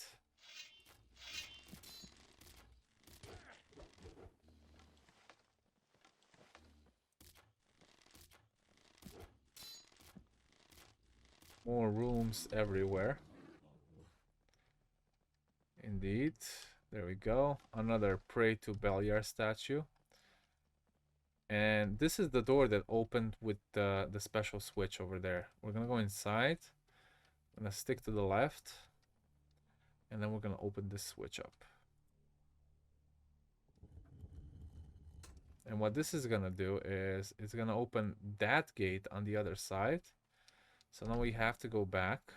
More rooms everywhere. Indeed. There we go. Another Pray to Beliar statue. And this is the door that opened with the special switch over there. We're gonna go inside. I'm gonna stick to the left. And then we're gonna open this switch up. And what this is gonna do is it's gonna open that gate on the other side. So now we have to go back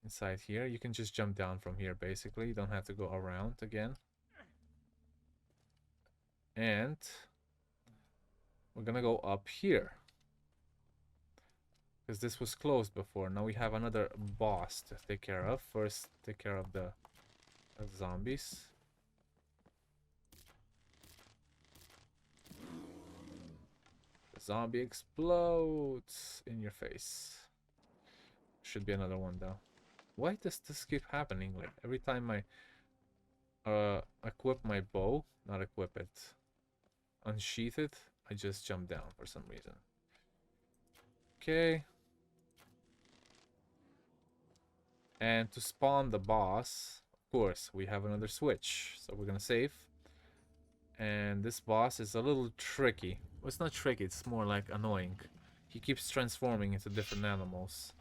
inside here. You can just jump down from here basically. You don't have to go around again. And we're gonna go up here. Because this was closed before. Now we have another boss to take care of. First, take care of the zombies. The zombie explodes in your face. Should be another one though. Why does this keep happening? Like every time I equip my bow, not equip it, unsheath it, I just jump down for some reason. Okay. And to spawn the boss, of course, we have another switch. So we're gonna save. And this boss is a little tricky. Well, it's not tricky, it's more like annoying. He keeps transforming into different animals.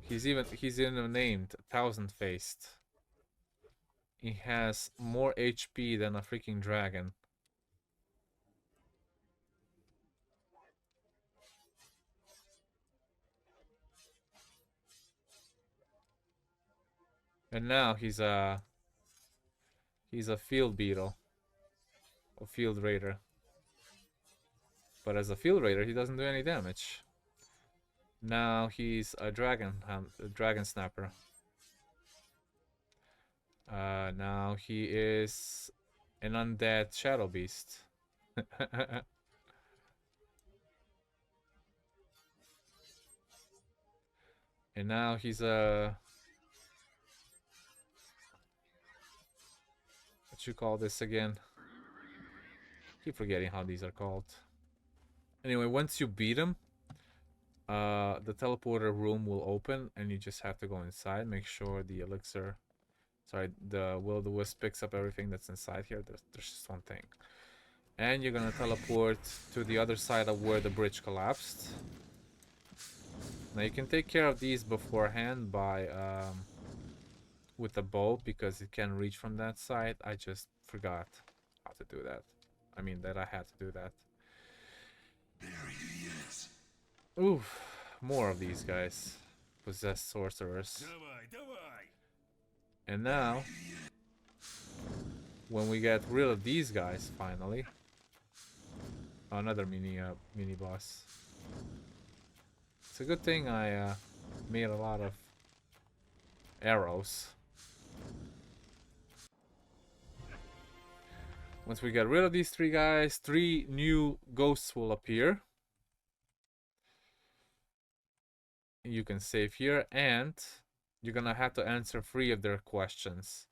He's even named Thousand-Faced. He has more HP than a freaking dragon. And now he's a field beetle. Or field raider. But as a field raider, he doesn't do any damage. Now he's a dragon snapper. Now he is an undead shadow beast. And now he's a... what you call this again? Keep forgetting how these are called. Anyway, once you beat him, the teleporter room will open and you just have to go inside. Make sure the elixir, sorry, the Will O The Wisp picks up everything that's inside here. There's just one thing. And you're gonna teleport to the other side of where the bridge collapsed. Now you can take care of these beforehand by with the bow, because it can reach from that side. I just forgot how to do that. I mean that I had to do that. There he is. Oof, more of these guys. Possessed sorcerers. And now, when we get rid of these guys, finally, another mini boss. It's a good thing I made a lot of arrows. Once we get rid of these 3 guys, 3 new ghosts will appear. You can save here, and you're gonna have to answer 3 of their questions.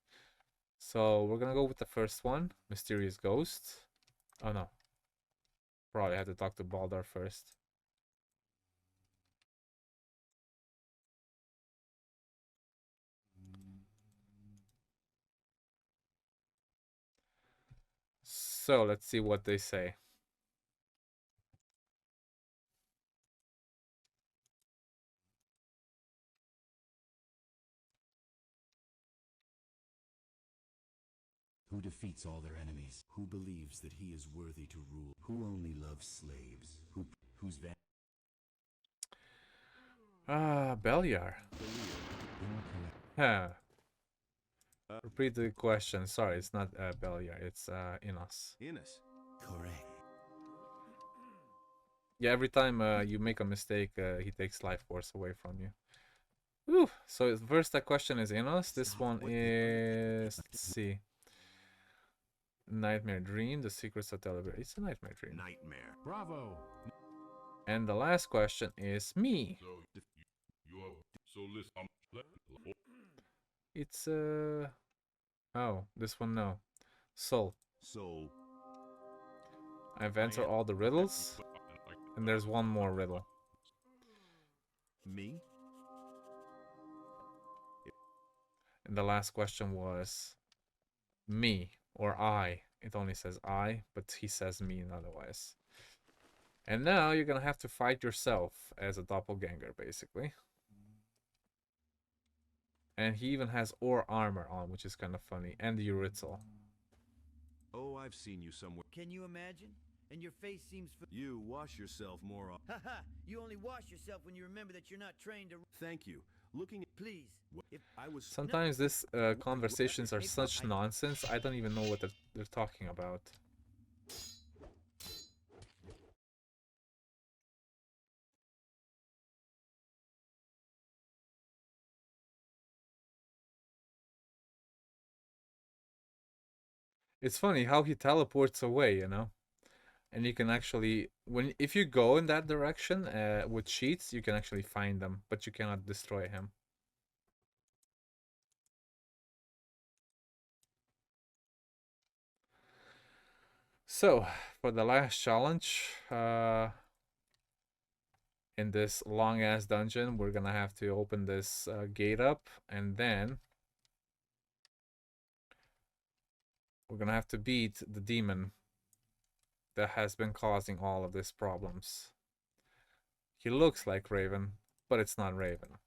So we're gonna go with the first one, Mysterious Ghost. Oh no. Probably have to talk to Baldar first. So let's see what they say. Who defeats all their enemies? Who believes that he is worthy to rule? Who only loves slaves? Who's Beliar. Huh. Repeat the question. Sorry, it's not Beliar, it's Innos. Innos. Correct. Yeah, every time you make a mistake, he takes life force away from you. Whew. So first that question is Innos. This one is, let's see. Nightmare Dream, the secrets of Television. It's a nightmare dream. Nightmare. Bravo. And the last question is me. It's oh, this one no. Soul. Soul. I've answered all the riddles, and there's one more riddle. Me? And the last question was me or I. It only says I, but he says me otherwise. And now you're gonna have to fight yourself as a doppelganger, basically. And he even has Ur armor on, which is kind of funny, and the Ur-Thrall. Oh, I've seen you somewhere. Can you imagine? And your face seems... You wash yourself more often. Haha! You only wash yourself when you remember that you're not trained to... Thank you. Looking at... Please. If I was... Sometimes this conversations are such nonsense, I don't even know what they're talking about. It's funny how he teleports away, you know? And you can actually, if you go in that direction with cheats, you can actually find them, but you cannot destroy him. So, for the last challenge, in this long-ass dungeon, we're gonna have to open this gate up, and then we're gonna have to beat the demon that has been causing all of these problems. He looks like Raven, but it's not Raven.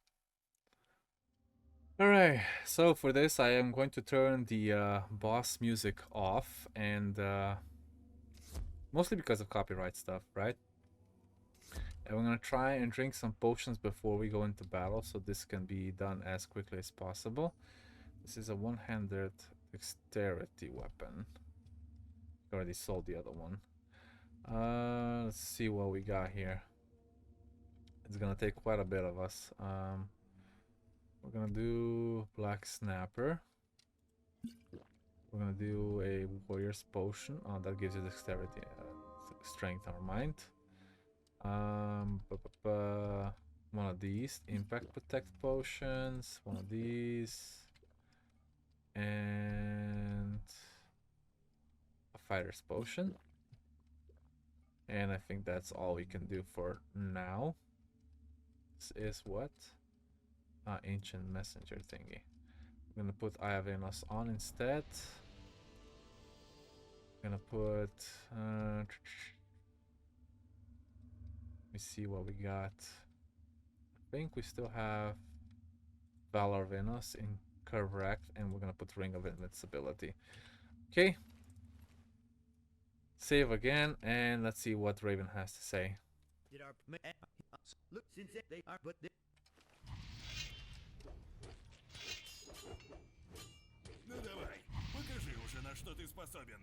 Alright, so for this I am going to turn the boss music off, and mostly because of copyright stuff, right? And we're gonna try and drink some potions before we go into battle, so this can be done as quickly as possible. This is a one-handed dexterity weapon. I already sold the other one. Let's see what we got here. It's gonna take quite a bit of us. We're gonna do Black Snapper. We're gonna do a Warrior's Potion. Oh, that gives you dexterity, strength, or mind. One of these Impact Protect potions. One of these. And a Fighter's Potion. And I think that's all we can do for now. This is what? Ancient Messenger thingy. I'm gonna put Eye of Innos on instead. I'm gonna put... let me see what we got. I think we still have Valor of Innos incorrect, and we're gonna put Ring of Invincibility. Okay. Save again, and let's see what Raven has to say. Look, since they are, but they... Ну давай, покажи уже, на что ты способен.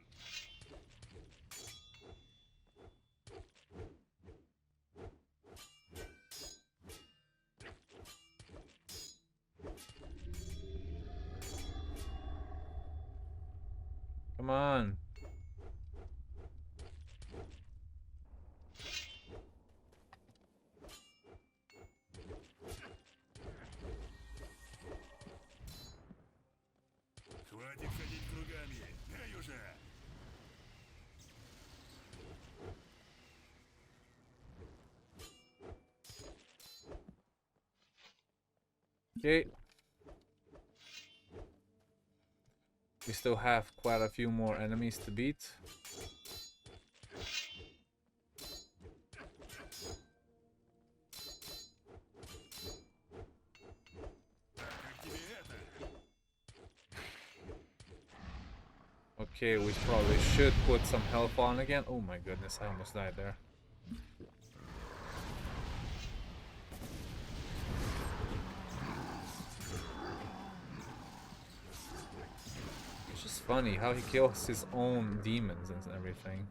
Come on. Okay. We still have quite a few more enemies to beat. Okay, we probably should put some health on again. Oh my goodness, I almost died there. It's just funny how he kills his own demons and everything.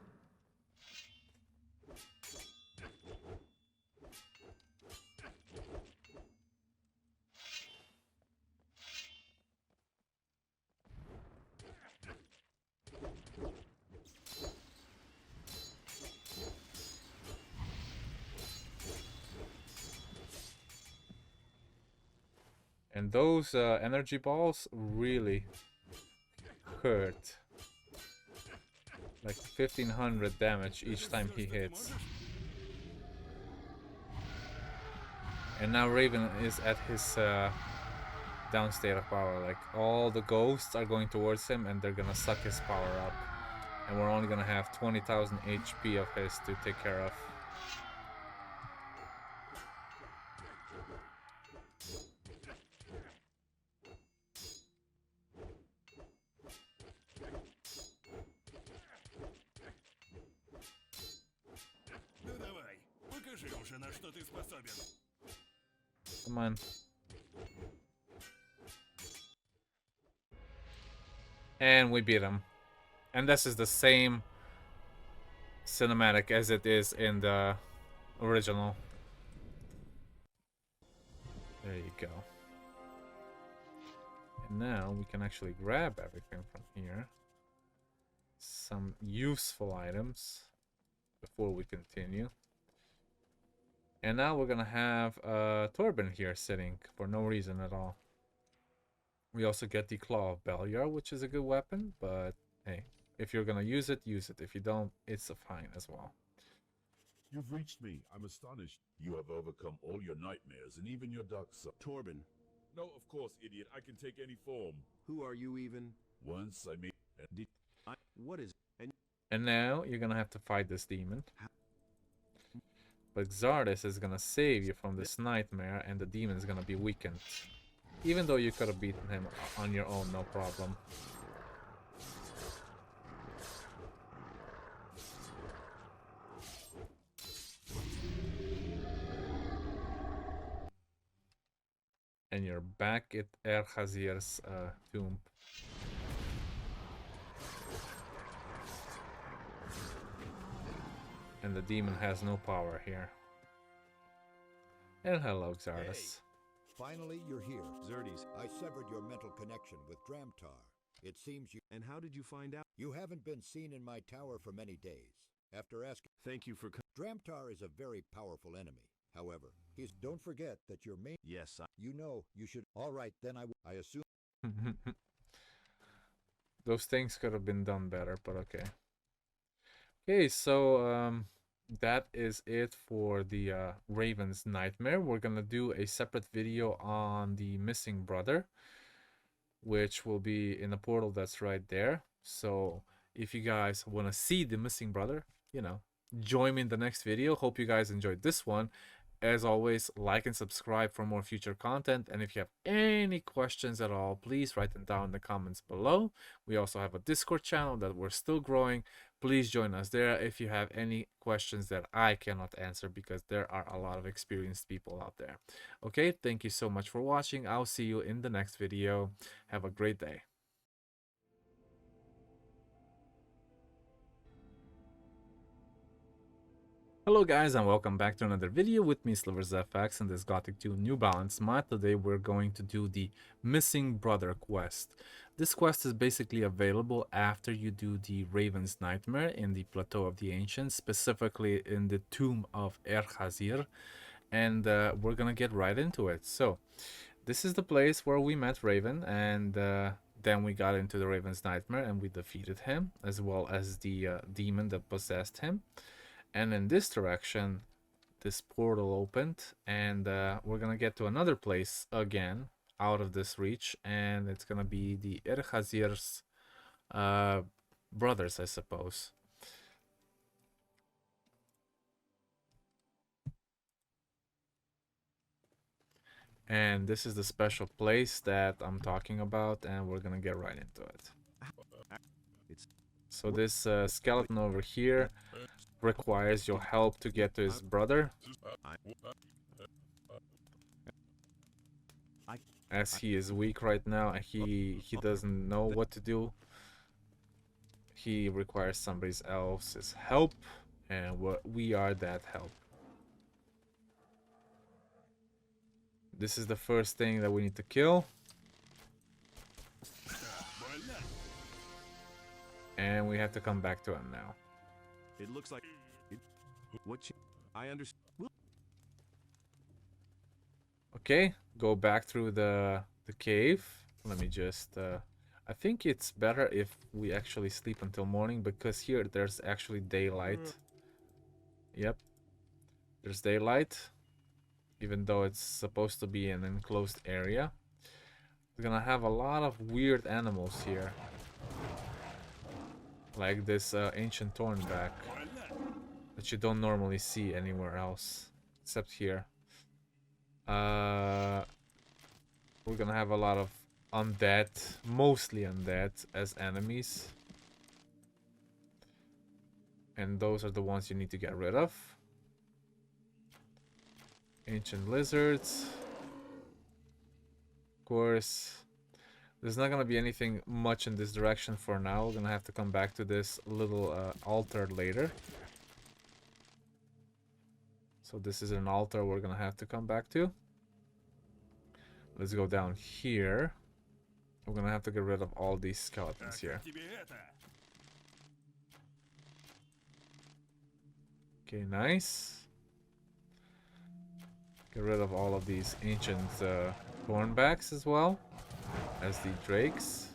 And those energy balls really hurt. Like 1500 damage each time he hits. And now Raven is at his down state of power. Like all the ghosts are going towards him and they're gonna suck his power up. And we're only gonna have 20,000 HP of his to take care of. Come on. And we beat him. And this is the same cinematic as it is in the original. There you go. And now we can actually grab everything from here. Some useful items before we continue. And now we're gonna have Torben here sitting for no reason at all. We also get the Claw of Beliar, which is a good weapon, but hey, if you're gonna use it, use it. If you don't, it's fine as well. You've reached me. I'm astonished. You have overcome all your nightmares and even your dark side. Torben. No, of course, idiot. I can take any form. Who are you even? Once I made... What is... And now you're gonna have to fight this demon. But Xardas is gonna save you from this nightmare and the demon is gonna be weakened. Even though you could have beaten him on your own, no problem. And you're back at Ur-Hazir's tomb. And the demon has no power here. And hello, Xardas. Hey, finally, you're here. Xardas. I severed your mental connection with Dramtar. It seems you... And how did you find out? You haven't been seen in my tower for many days. After asking... Thank you for... Dramtar is a very powerful enemy. However, don't forget that your main... Yes, You know, you should... All right, then I assume... Those things could have been done better, but okay. Okay, so that is it for the Raven's Nightmare. We're gonna do a separate video on the missing brother, which will be in a portal that's right there. So if you guys want to see the missing brother, you know, join me in the next video. Hope you guys enjoyed this one. As always, like and subscribe for more future content. And if you have any questions at all, please write them down in the comments below. We also have a Discord channel that we're still growing. Please join us there if you have any questions that I cannot answer, because there are a lot of experienced people out there. Okay, thank you so much for watching. I'll see you in the next video. Have a great day. Hello guys, and welcome back to another video with me, SliversFX, and this Gothic 2 New Balance mod. Today we're going to do the Missing Brother quest. This quest is basically available after you do the Raven's Nightmare in the Plateau of the Ancients, specifically in the Tomb of Ur-Hazir, and we're gonna get right into it. So, this is the place where we met Raven, and then we got into the Raven's Nightmare and we defeated him, as well as the demon that possessed him. And in this direction, this portal opened, and we're gonna get to another place again out of this reach, and it's gonna be the Erhazir's brothers, I suppose. And this is the special place that I'm talking about, and we're gonna get right into it. So this skeleton over here requires your help to get to his brother, as he is weak right now and he doesn't know what to do. He requires somebody else's help, and we are that help. This is the first thing that we need to kill. And we have to come back to him now. It looks like I understand. Okay, go back through the cave. Let me just I think it's better if we actually sleep until morning, because here there's actually daylight. Yep, there's daylight, even though it's supposed to be an enclosed area. We're gonna have a lot of weird animals here, like this ancient thornback that you don't normally see anywhere else except here. We're gonna have a lot of undead, mostly undead, as enemies, and those are the ones you need to get rid of. Ancient lizards, of course. There's not gonna be anything much in this direction for now. We're gonna have to come back to this little altar later. So this is an altar we're gonna have to come back to. Let's go down here. We're gonna have to get rid of all these skeletons here. Okay, nice. Get rid of all of these ancient thornbacks as well as the drakes.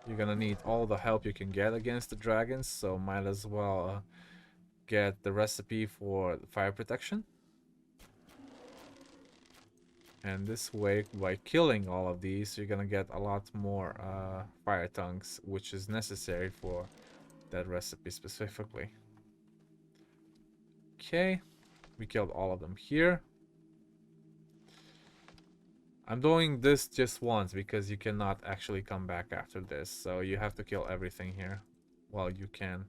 You're gonna need all the help you can get against the dragons, so might as well get the recipe for fire protection. And this way, by killing all of these, you're gonna get a lot more fire tongues, which is necessary for that recipe specifically. Okay, we killed all of them here. I'm doing this just once because you cannot actually come back after this, so you have to kill everything here while you can.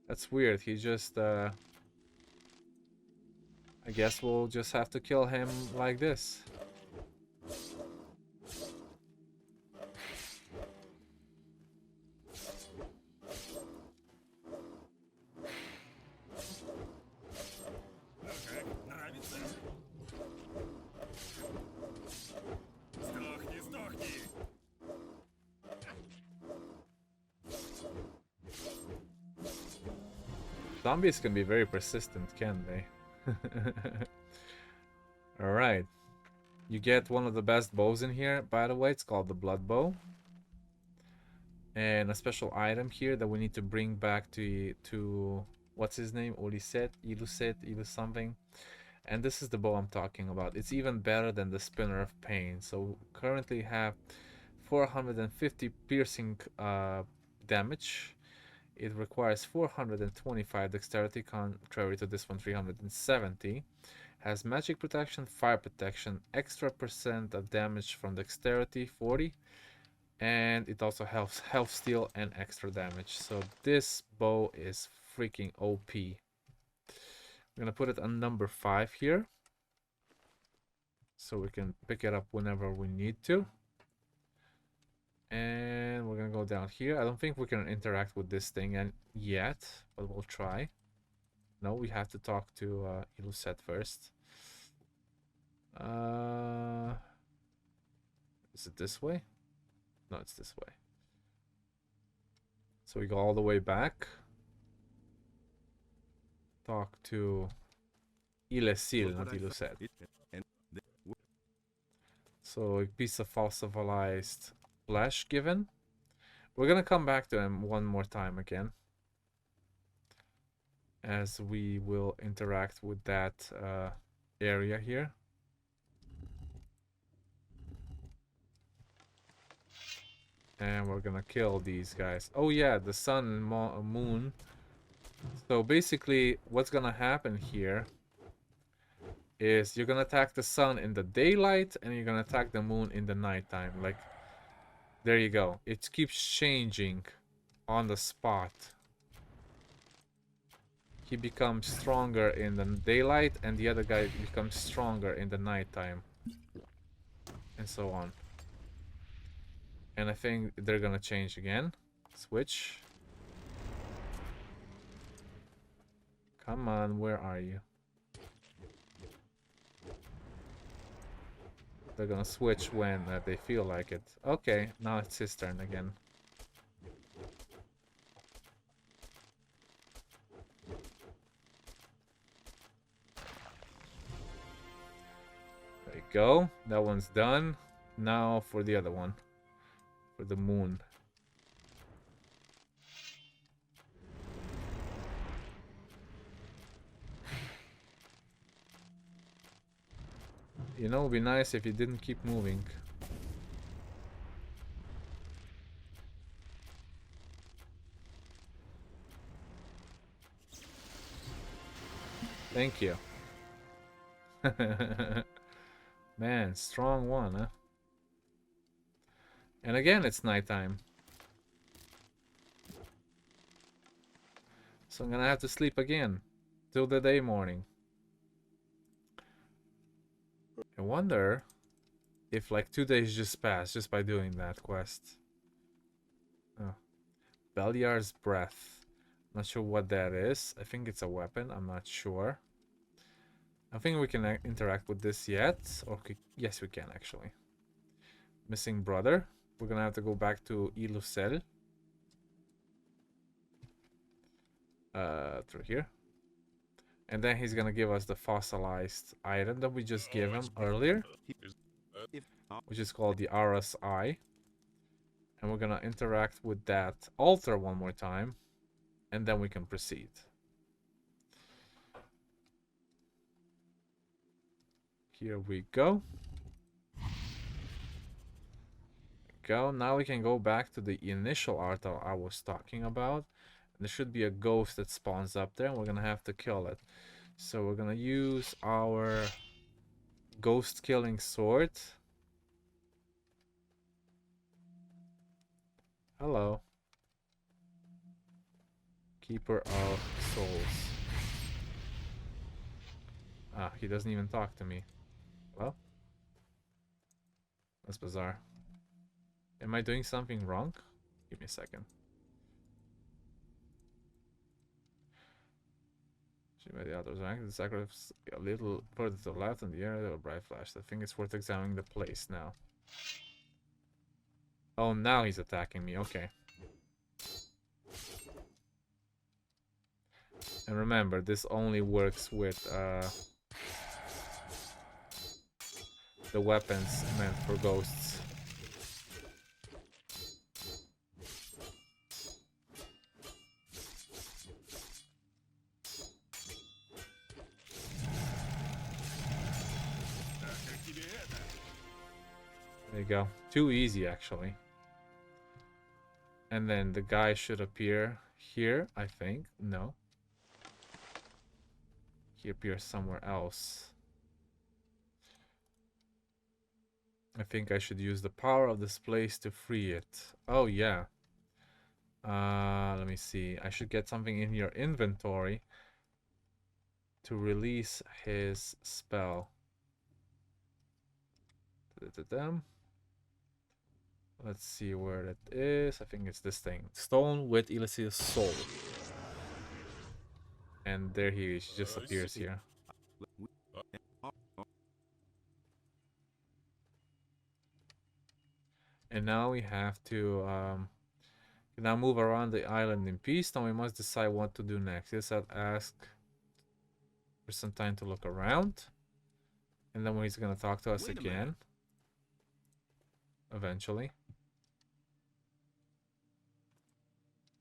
That's weird. He just I guess we'll just have to kill him like this. Zombies can be very persistent, can't they? Alright. You get one of the best bows in here, by the way. It's called the Blood Bow. And a special item here that we need to bring back to what's his name? Ilu something. And this is the bow I'm talking about. It's even better than the Spinner of Pain. So currently have 450 piercing damage. It requires 425 dexterity, contrary to this one 370. Has magic protection, fire protection, extra % of damage from dexterity, 40. And it also helps health steal and extra damage. So this bow is freaking OP. I'm gonna put it on number 5 here, so we can pick it up whenever we need to. And we're gonna go down here. I don't think we can interact with this thing yet, but we'll try. No, we have to talk to Iluset first. Is it this way? No, it's this way. So we go all the way back. Talk to Ilesil, not Ilusel. So a piece of fossilized flesh given. We're gonna come back to him one more time again, as we will interact with that area here. And we're gonna kill these guys. Oh yeah, the sun and moon. So basically what's gonna happen here is you're gonna attack the sun in the daylight and you're gonna attack the moon in the nighttime. Like, there you go. It keeps changing on the spot. He becomes stronger in the daylight and the other guy becomes stronger in the nighttime. And so on. And I think they're gonna change again. Switch. Come on, where are you? They're gonna switch when they feel like it. Okay, now it's his turn again. There you go. That one's done. Now for the other one. For the moon. You know, it would be nice if you didn't keep moving. Thank you. Man, strong one, huh? And again, it's nighttime. So I'm gonna have to sleep again. Till the day morning. I wonder if like 2 days just passed just by doing that quest. Oh. Beliar's Breath. Not sure what that is. I think it's a weapon. I'm not sure. I think we can interact with this yet. Okay, yes we can actually. Missing brother. We're gonna have to go back to Ilusel. Through here. And then he's gonna give us the fossilized item that we just gave him earlier, which is called the Ara's Eye. And we're gonna interact with that altar one more time, and then we can proceed. Here we go. Now we can go back to the initial altar I was talking about. There should be a ghost that spawns up there and we're gonna have to kill it. So we're gonna use our ghost killing sword. Hello. Keeper of Souls. Ah, he doesn't even talk to me. Well, that's bizarre. Am I doing something wrong? Give me a second. By the others, the sacrifice a little further to the left in the area of a bright flash. I think it's worth examining the place now. Oh, now he's attacking me. Okay. And remember, this only works with the weapons meant for ghosts. There you go. Too easy, actually. And then the guy should appear here, I think. No. He appears somewhere else. I think I should use the power of this place to free it. Oh, yeah. Let me see. I should get something in your inventory to release his spell. Let's see where it is. I think it's this thing. Stone with Illicit's soul. And there he just appears here. And now we have to now move around the island in peace. Now we must decide what to do next. Yes, I'd ask for some time to look around. And then he's gonna talk to us again. Eventually.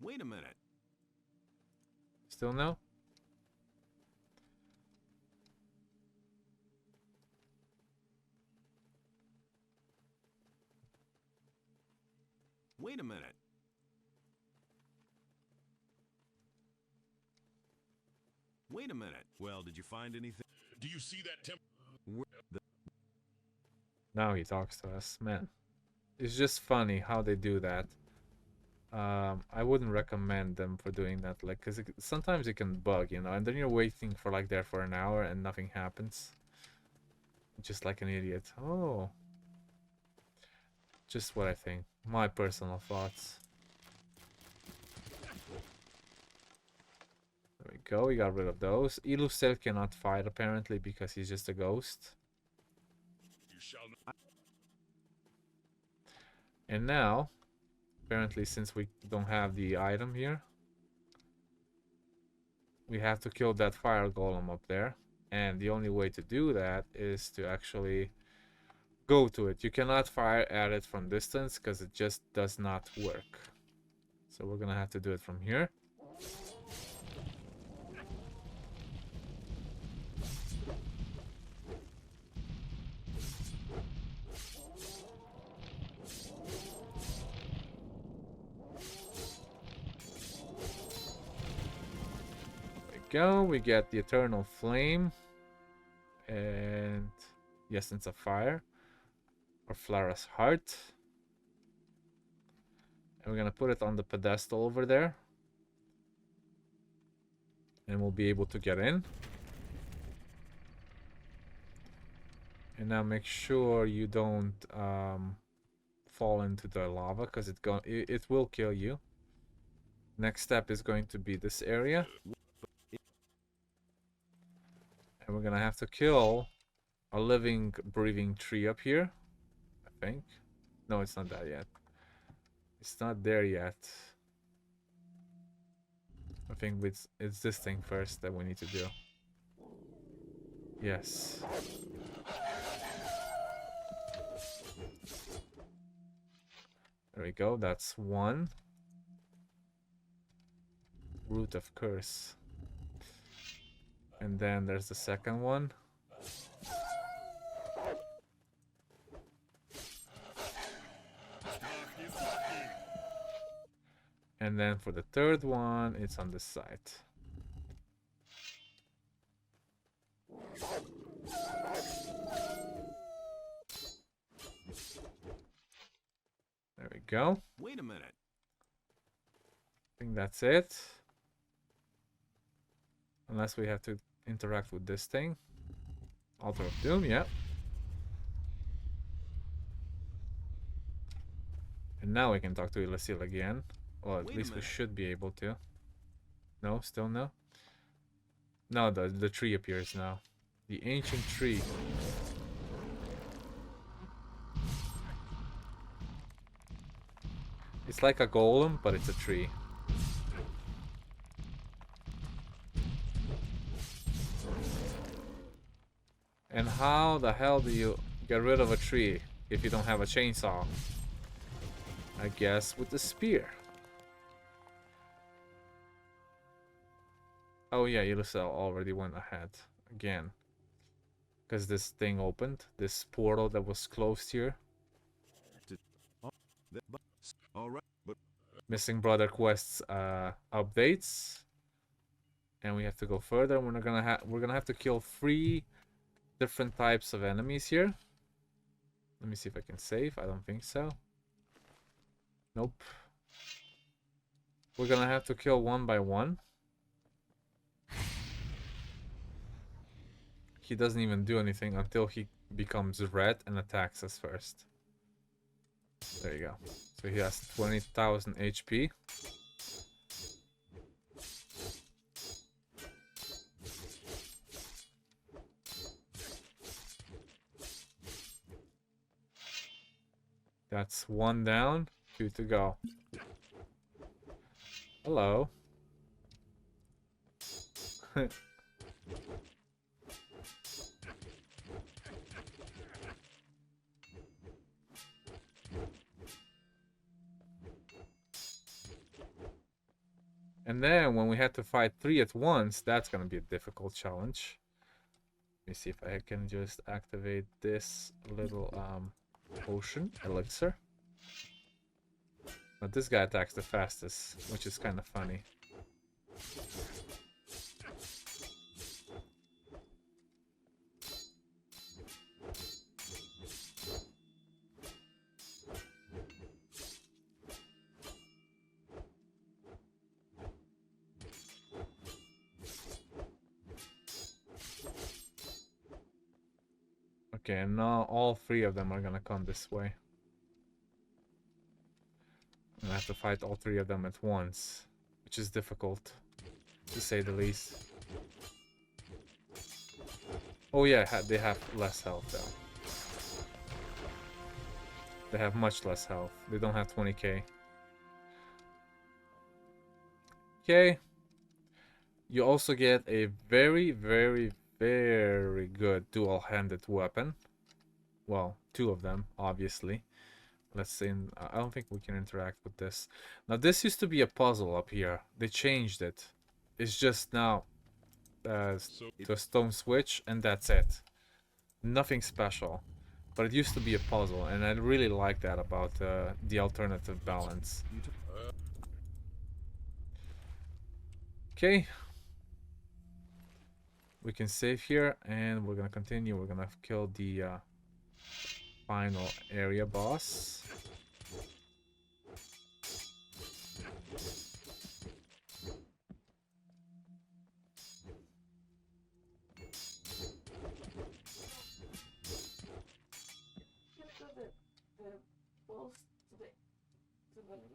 Wait a minute. Still no? Wait a minute. Wait a minute. Well, did you find anything? Do you see that temple? Now he talks to us. Man, it's just funny how they do that. I wouldn't recommend them for doing that, like, because sometimes it can bug, you know, and then you're waiting for like there for an hour and nothing happens. Just like an idiot. Oh. Just what I think. My personal thoughts. There we go, we got rid of those. Elu still cannot fight apparently because he's just a ghost. And now, apparently since we don't have the item here, we have to kill that fire golem up there. And the only way to do that is to actually go to it. You cannot fire at it from distance because it just does not work. So we're gonna have to do it from here. Go, we get the Eternal Flame and the Essence of Fire or Flara's Heart, and we're gonna put it on the pedestal over there and we'll be able to get in. And now make sure you don't fall into the lava because it will kill you. Next step is going to be this area. And we're gonna have to kill a living, breathing tree up here, I think. No, it's not that yet. It's not there yet. I think it's this thing first that we need to do. Yes. There we go, that's one. Root of Curse. And then there's the second one. And then for the third one, it's on this side. There we go. Wait a minute. I think that's it. Unless we have to interact with this thing. Altar of Doom, yeah. And now we can talk to Ilasil again. Well, at least we should be able to. No, still no? No, the tree appears now. The ancient tree. It's like a golem, but it's a tree. And how the hell do you get rid of a tree if you don't have a chainsaw? I guess with the spear. Oh yeah, Ilusel already went ahead again. Because this thing opened, this portal that was closed here. Missing Brother quests updates. And we have to go further. We're gonna have to kill 3 different types of enemies here. Let me see if I can save. I don't think so. Nope. We're gonna have to kill one by one. He doesn't even do anything until he becomes red and attacks us first. There you go. So he has 20,000 HP. That's 1 down, 2 to go. Hello. And then when we had to fight 3 at once, that's gonna be a difficult challenge. Let me see if I can just activate this little potion elixir. Now this guy attacks the fastest, which is kind of funny. Okay, and now all 3 of them are gonna come this way. And I have to fight all 3 of them at once, which is difficult, to say the least. Oh yeah, they have less health though. They have much less health. They don't have 20k. Okay. You also get a very, very, very good dual-handed weapon. Well, 2 of them, obviously. Let's see. I don't think we can interact with this. Now, this used to be a puzzle up here. They changed it. It's just now to a stone switch, and that's it. Nothing special. But it used to be a puzzle, and I really like that about the alternative balance. Okay. We can save here, and we're gonna continue. We're gonna kill the final area boss.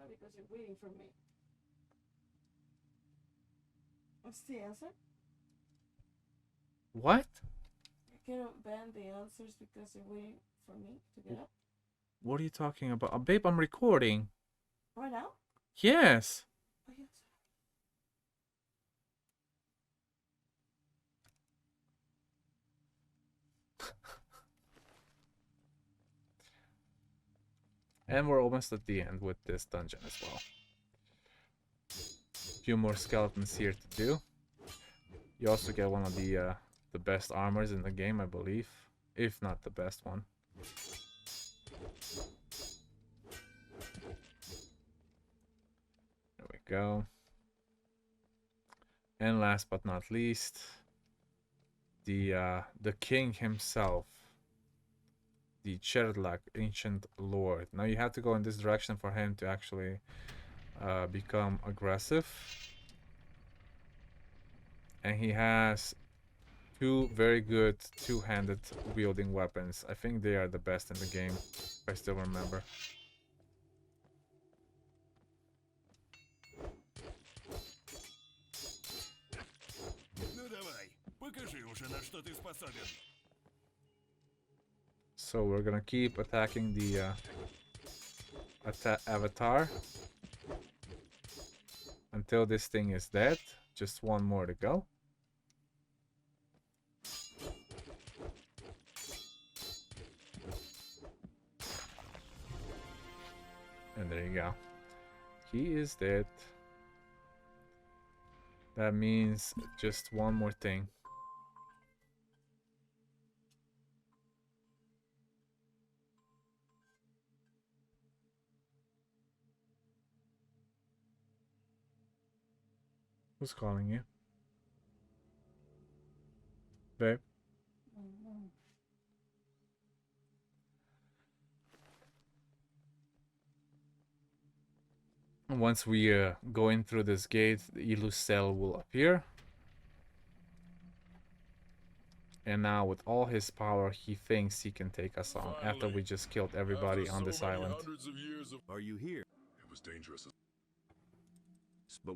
Because you're waiting for me. What's the answer? What? You cannot ban the answers because you're waiting for me to get up? What are you talking about? Babe, I'm recording. Right now? Yes. Oh, yes. And we're almost at the end with this dungeon as well. A few more skeletons here to do. You also get one of the best armors in the game, I believe, if not the best one. There we go. And last but not least, the king himself. The Cherdlak, Ancient Lord. Now you have to go in this direction for him to actually become aggressive. And he has 2 very good two-handed wielding weapons. I think they are the best in the game, if I still remember. Ну давай, покажи уже, на что ты способен. So we're gonna keep attacking the avatar until this thing is dead. Just one more to go. And there you go. He is dead. That means just one more thing. Who's calling you? Babe? Once we go in through this gate, the Ulu cell will appear. And now with all his power, he thinks he can take us on after we just killed everybody on this island. Are you here? It was dangerous. But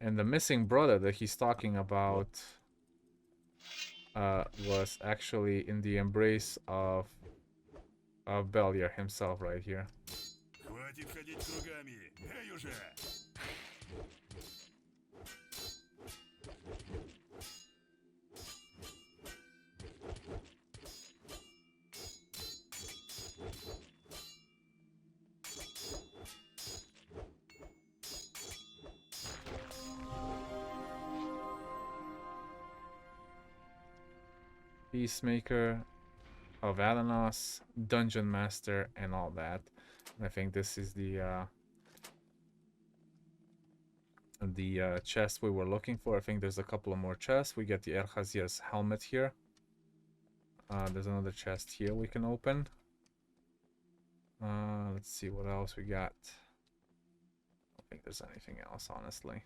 And the missing brother that he's talking about was actually in the embrace of Beliar himself right here. Хватит ходить кругами. Эй уже! Peacemaker of Innos, Dungeon Master, and all that. And I think this is the chest we were looking for. I think there's a couple of more chests. We get the Erhazir's helmet here. There's another chest here we can open. Let's see what else we got. I don't think there's anything else, honestly.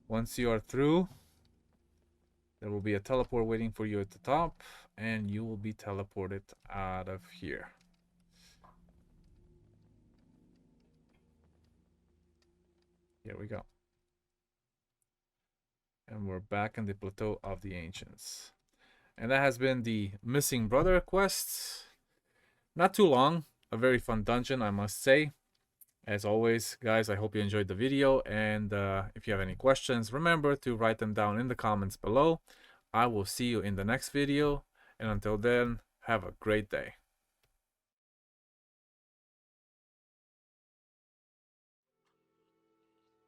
Once you are through, there will be a teleport waiting for you at the top, and you will be teleported out of here. Here we go. And we're back in the Plateau of the Ancients. And that has been the Missing Brother quest. Not too long. A very fun dungeon, I must say. As always, guys, I hope you enjoyed the video. And if you have any questions, remember to write them down in the comments below. I will see you in the next video. And until then, have a great day.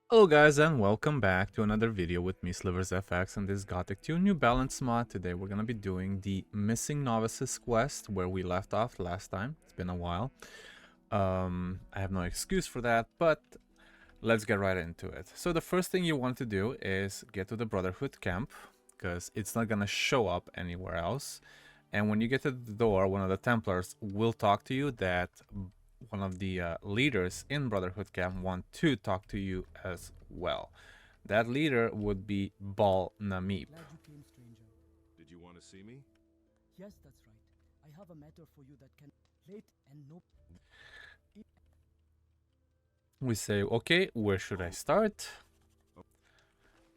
Hello guys, and welcome back to another video with me, SliversFX, and this Gothic 2 New Balance mod. Today we're gonna be doing the Missing Novices quest where we left off last time. It's been a while. I have no excuse for that, but let's get right into it. So the first thing you want to do is get to the Brotherhood camp, because it's not gonna show up anywhere else. And when you get to the door, one of the Templars will talk to you that one of the leaders in Brotherhood camp want to talk to you as well. That leader would be Bal Namib. Glad you came, stranger. Did you want to see me? Yes, that's right. I have a matter for you that can late and no. We say, okay, where should I start?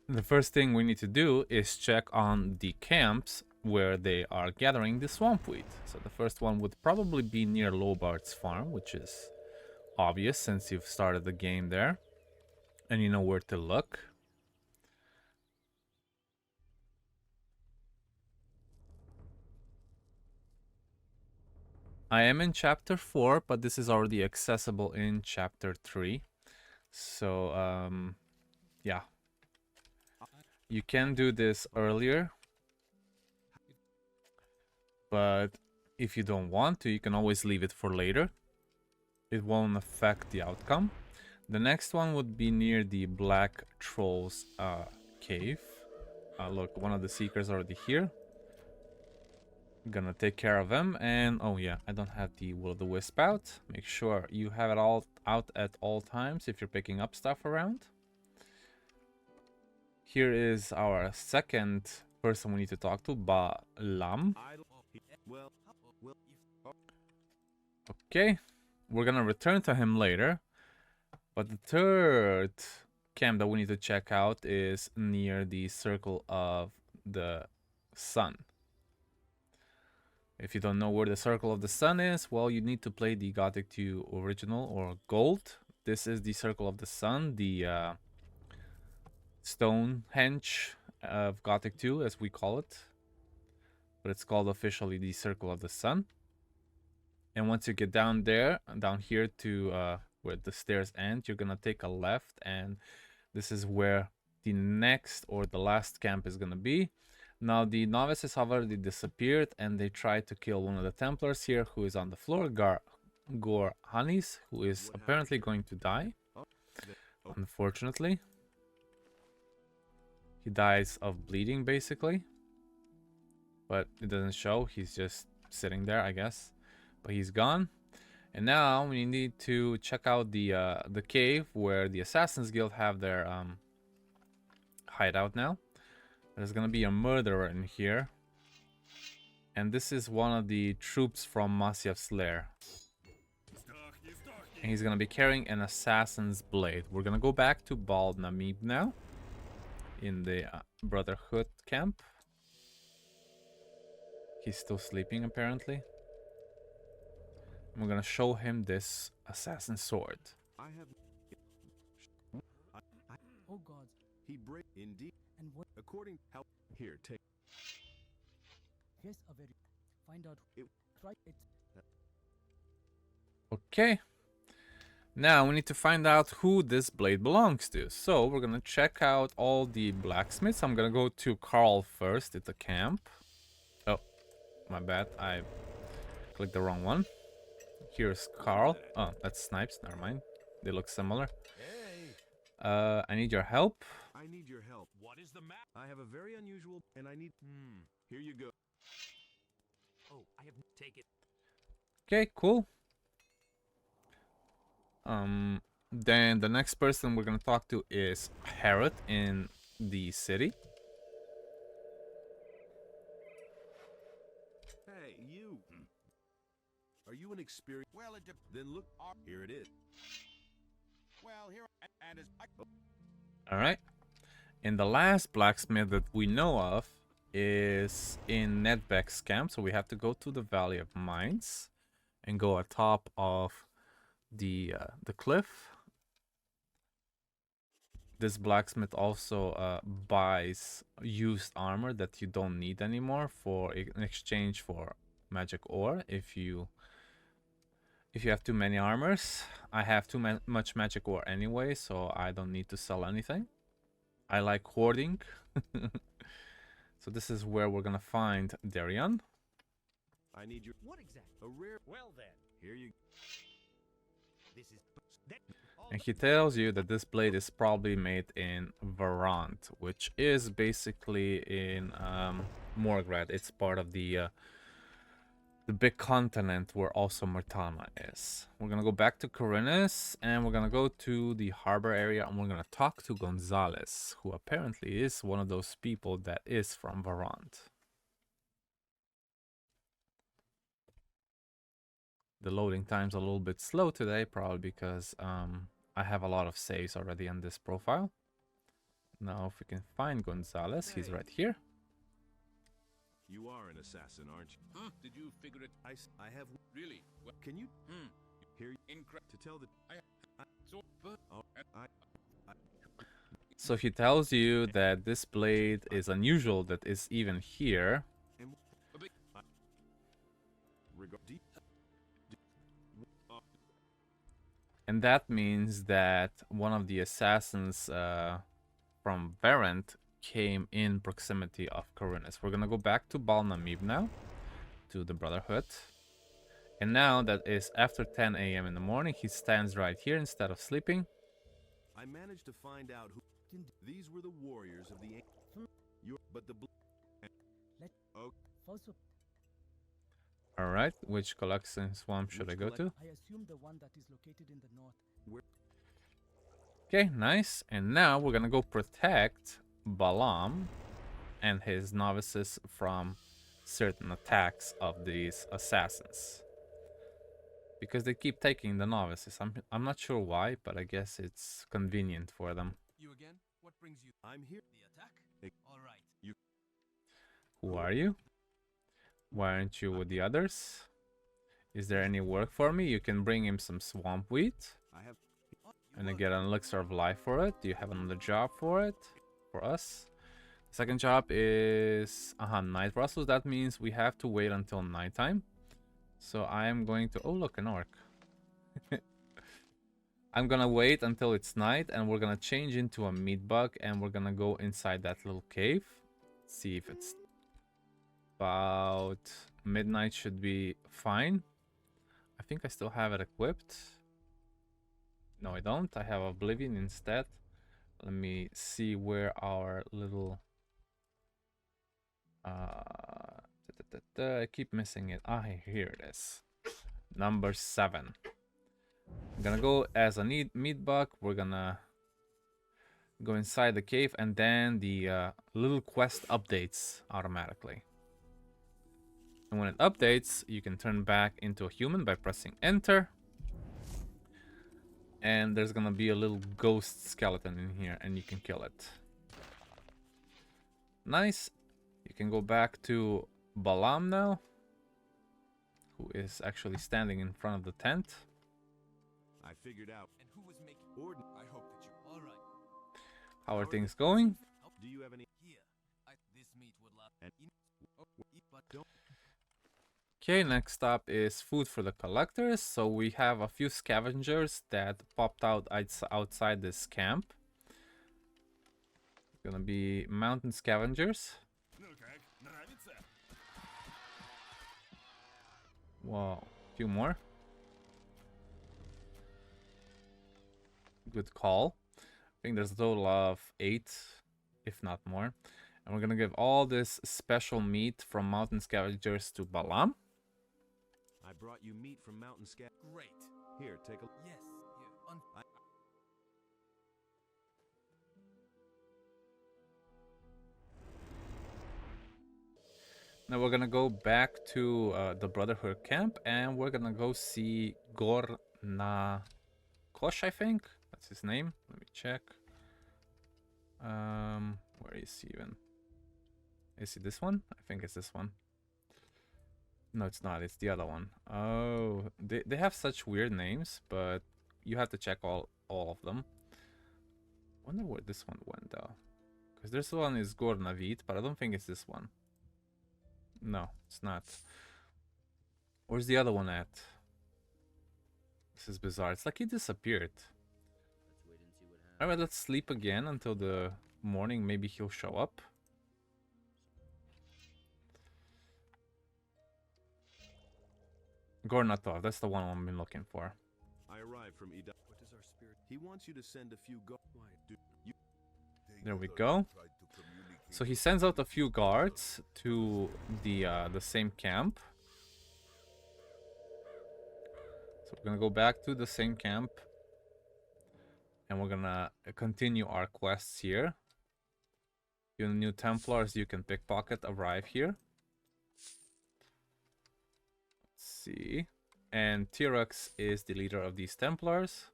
The first thing we need to do is check on the camps where they are gathering the swamp wheat. So the first one would probably be near Lobart's farm, which is obvious since you've started the game there and you know where to look. I am in chapter 4, but this is already accessible in chapter 3. So yeah, you can do this earlier. But if you don't want to, you can always leave it for later. It won't affect the outcome. The next one would be near the Black Troll's cave. Look, one of the seekers already here. I'm gonna take care of him. And oh yeah, I don't have the Will O The Wisp out. Make sure you have it all out at all times if you're picking up stuff around. Here is our second person we need to talk to, Balam. Okay, we're gonna return to him later, but the third camp that we need to check out is near the Circle of the Sun. If you don't know where the Circle of the Sun is, well, you need to play the Gothic 2 Original or Gold. This is the Circle of the Sun, the Stonehenge of Gothic 2, as we call it, but it's called officially the Circle of the Sun. And once you get down here to where the stairs end, you're gonna take a left, and this is where the next or the last camp is gonna be. Now the novices have already disappeared, and they tried to kill one of the Templars here, who is on the floor, Khorinis, who is apparently going to die, unfortunately. He dies of bleeding, basically, but it doesn't show. He's just sitting there, I guess. But he's gone. And now we need to check out the cave where the Assassin's Guild have their hideout now. There's gonna be a murderer in here, and this is one of the troops from Masyaf's lair. And he's gonna be carrying an assassin's blade. We're gonna go back to Bal Namib now in the Brotherhood camp. He's still sleeping, apparently. We're gonna show him this assassin sword. Oh God. He break indeed. And what? According how here take. Yes, a very. Find out. Try it. Okay. Now we need to find out who this blade belongs to. So we're gonna check out all the blacksmiths. I'm gonna go to Carl first at the camp. Oh, My bad. I clicked the wrong one. Here's Carl. Oh, that's Snipes. Never mind. They look similar. I need your help. I need your help. What is the map? I have a very unusual, and I need. Here you go. Oh, I have take it. Okay, cool. Then the next person we're gonna talk to is Harrod in the city. Hey, you. Are you an experienced? Well, it Then look. Here it is. well here and as Alright. And the last blacksmith that we know of is in Nedbeck's camp, so we have to go to the Valley of Mines and go atop of the cliff. This blacksmith also buys used armor that you don't need anymore for in exchange for magic ore. If you have too many armors, I have too much magic ore anyway, so I don't need to sell anything. I like hoarding. So this is where we're gonna find Darian. I need your. What exactly? A rare. Well then. Here you. This is And he tells you that this blade is probably made in Varant, which is basically in Morgrad. It's part of the big continent where also Mortana is. We're gonna go back to Khorinis and we're gonna go to the harbor area and we're gonna talk to Gonzalez, who apparently is one of those people that is from Varant. The loading time's a little bit slow today, probably because I have a lot of saves already on this profile. Now if we can find Gonzalez, he's right here. You are an assassin, aren't you? Huh? Did you figure it? I have. Really? Well, Can you? Here. Incredible. To tell the. So, but So he tells you that this blade is unusual, that is even here. And that means that one of the assassins from Varant came in proximity of Khorinis. We're gonna go back to Balnamib now, to the Brotherhood. And now that is after 10 a.m. in the morning, he stands right here instead of sleeping. I managed to find out who. These were the warriors of the. But the. Alright, which collection swamp should I go to? I assume the one that is located in the north. Okay, nice. And now we're gonna go protect Balam and his novices from certain attacks of these assassins. Because they keep taking the novices. I'm not sure why, but I guess it's convenient for them. You again? What brings you? I'm here. The attack? All right. You. Who are you? Why aren't you with the others? Is there any work for me? You can bring him some swamp wheat. I have. And I get an elixir of life for it. Do you have another job for it? For us? The second job is night rustles. That means we have to wait until nighttime. So I am going to... Oh, look, an orc. I'm gonna wait until it's night and we're gonna change into a meat bug and we're gonna go inside that little cave. See if it's about midnight should be fine. I think I still have it equipped. No, I don't. I have Oblivion instead. Let me see where our little... I keep missing it. Here it is. Number 7. I'm gonna go as a meat bug. We're gonna go inside the cave and then the little quest updates automatically. And when it updates, you can turn back into a human by pressing enter. And there's gonna be a little ghost skeleton in here and you can kill it. Nice. You can go back to Balam now, who is actually standing in front of the tent. I figured out. And who was making Orden? I hope that you. All right. How are things going? Do you have any? Here, this meat would last. But don't. Okay, next up is food for the collectors. So we have a few scavengers that popped out outside this camp. Gonna be mountain scavengers. Wow, a few more. Good call. I think there's a total of 8, if not more. And we're gonna give all this special meat from mountain scavengers to Balam. I brought you meat from mountain scat. Great. Here, take a. Yes. Now we're gonna go back to the Brotherhood camp, and we're gonna go see Kosh, I think that's his name. Let me check. Where is he even? Is it this one? I think it's this one. No, it's not. It's the other one. Oh, they have such weird names, but you have to check all of them. Wonder where this one went though, because this one is Gornavit, but I don't think it's this one. No, it's not. Where's the other one at? This is bizarre. It's like he disappeared. Alright, let's sleep again until the morning. Maybe he'll show up. Gornatov, that's the one I've been looking for. I arrived from Ida. What is our spirit? He wants you to send a few There we go. So he sends out a few guards to the same camp. So we're gonna go back to the same camp, and we're gonna continue our quests here. You new Templars you can pickpocket arrive here. Let's see. And T-Rex is the leader of these Templars.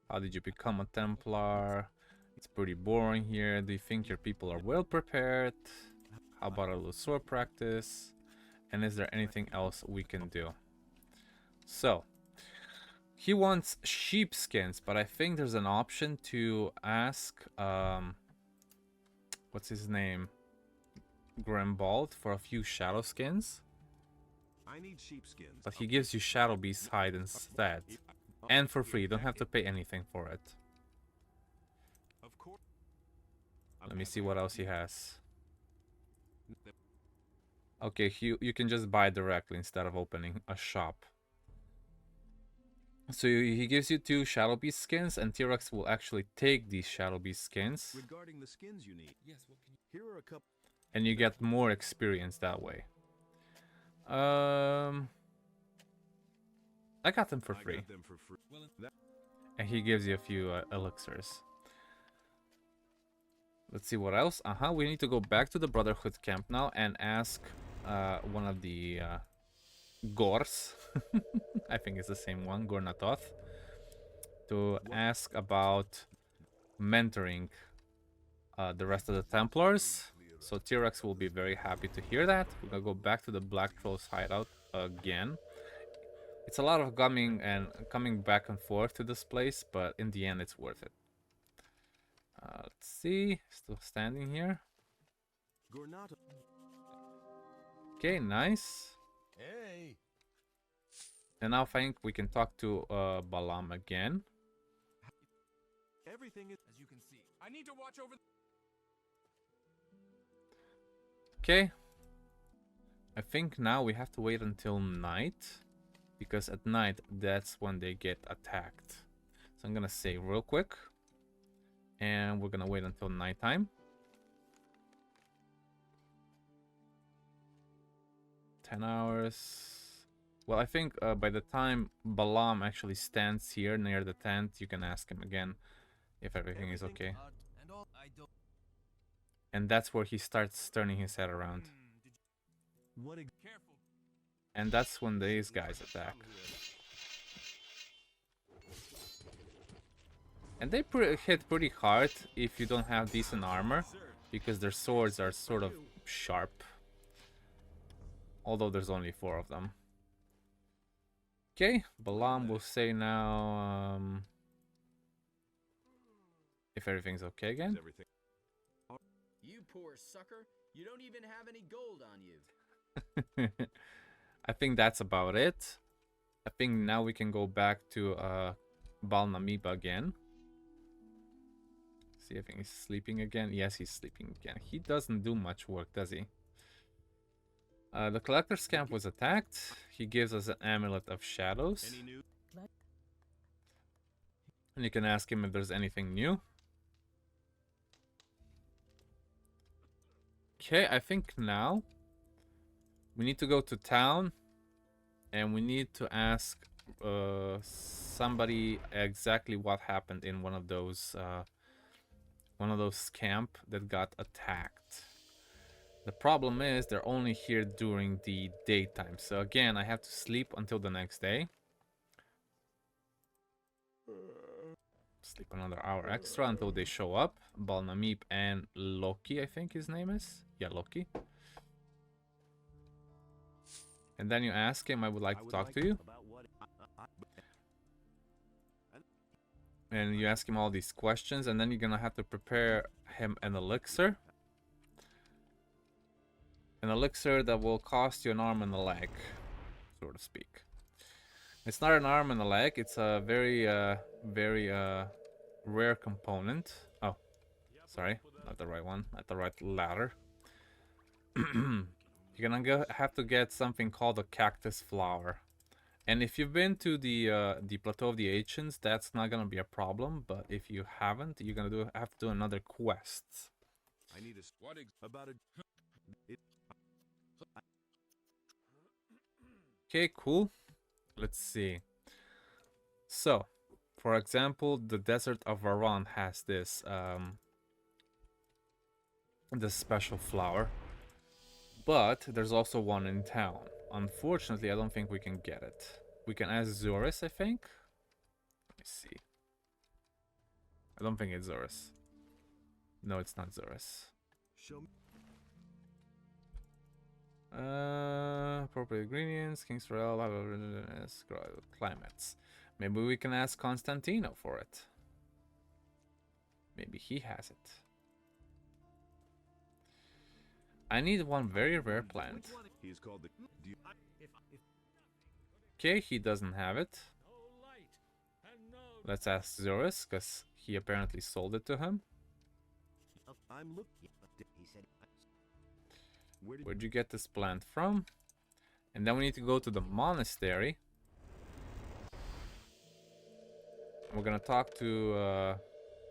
How did you become a Templar? It's pretty boring here. Do you think your people are well prepared? How about a little sword practice? And is there anything else we can do? So, he wants sheepskins, but I think there's an option to ask, what's his name? Grambald for a few shadow skins. I need sheepskins. But he gives you Shadow Beast hide instead. And for free, you don't have to pay anything for it. Let me see what else he has. Okay, you can just buy directly instead of opening a shop. So he gives you 2 Shadow Beast skins, and T-Rex will actually take these Shadow Beast skins. Regarding the skins you need. Yes, what can you... Here are a couple. And you get more experience that way. I got them for free. And he gives you a few elixirs. Let's see what else. We need to go back to the Brotherhood camp now and ask one of the Gors. I think it's the same one, Gornatoth. To ask about mentoring the rest of the Templars. So T-Rex will be very happy to hear that. We're gonna go back to the Black Troll's hideout again. It's a lot of coming back and forth to this place, but in the end it's worth it. Let's see, still standing here. Okay, nice. Hey. And now I think we can talk to Balam again. Everything is as you can see. I need to watch over. Okay. I think now we have to wait until night, because at night that's when they get attacked. So I'm gonna save real quick, and we're gonna wait until nighttime. 10 hours. Well, I think by the time Balam actually stands here near the tent, you can ask him again if everything is okay. And that's where he starts turning his head around. And that's when these guys attack. And they hit pretty hard if you don't have decent armor, because their swords are sort of sharp. Although there's only 4 of them. Okay, Balam will say now if everything's okay again. You poor sucker, you don't even have any gold on you. I think that's about it. I think now we can go back to Balnamiba again. See if he's sleeping again. Yes, he's sleeping again. He doesn't do much work, does he? The collector's camp was attacked. He gives us an amulet of shadows. And you can ask him if there's anything new. Okay, I think now we need to go to town and we need to ask somebody exactly what happened in one of those camp that got attacked. The problem is they're only here during the daytime. So again, I have to sleep until the next day. Sleep another hour extra until they show up. Balnamip and Loki, I think his name is. Yeah, Loki. And then you ask him, I would like to talk to you. And you ask him all these questions, and then you're gonna have to prepare him an elixir. An elixir that will cost you an arm and a leg, so to speak. It's not an arm and a leg, it's a very rare component. Oh, sorry, not the right one, not the right ladder. You're gonna have to get something called a cactus flower. And if you've been to the Plateau of the Ancients, that's not gonna be a problem. But if you haven't, you're gonna have to do another quest. I need about it. Okay, cool. Let's see. So, for example, the Desert of Varan has this this special flower, but there's also one in town. Unfortunately, I don't think we can get it. We can ask Xardas, I think. Let me see. I don't think it's Xardas. No, it's not Xardas. Show me. Appropriate ingredients, King's Rail, climates. Maybe we can ask Constantino for it. Maybe he has it. I need one very rare plant. He's called the. Okay, he doesn't have it. Let's ask Xardas, because he apparently sold it to him. I'm looking. He said. Where'd you get this plant from? And then we need to go to the monastery. We're gonna talk to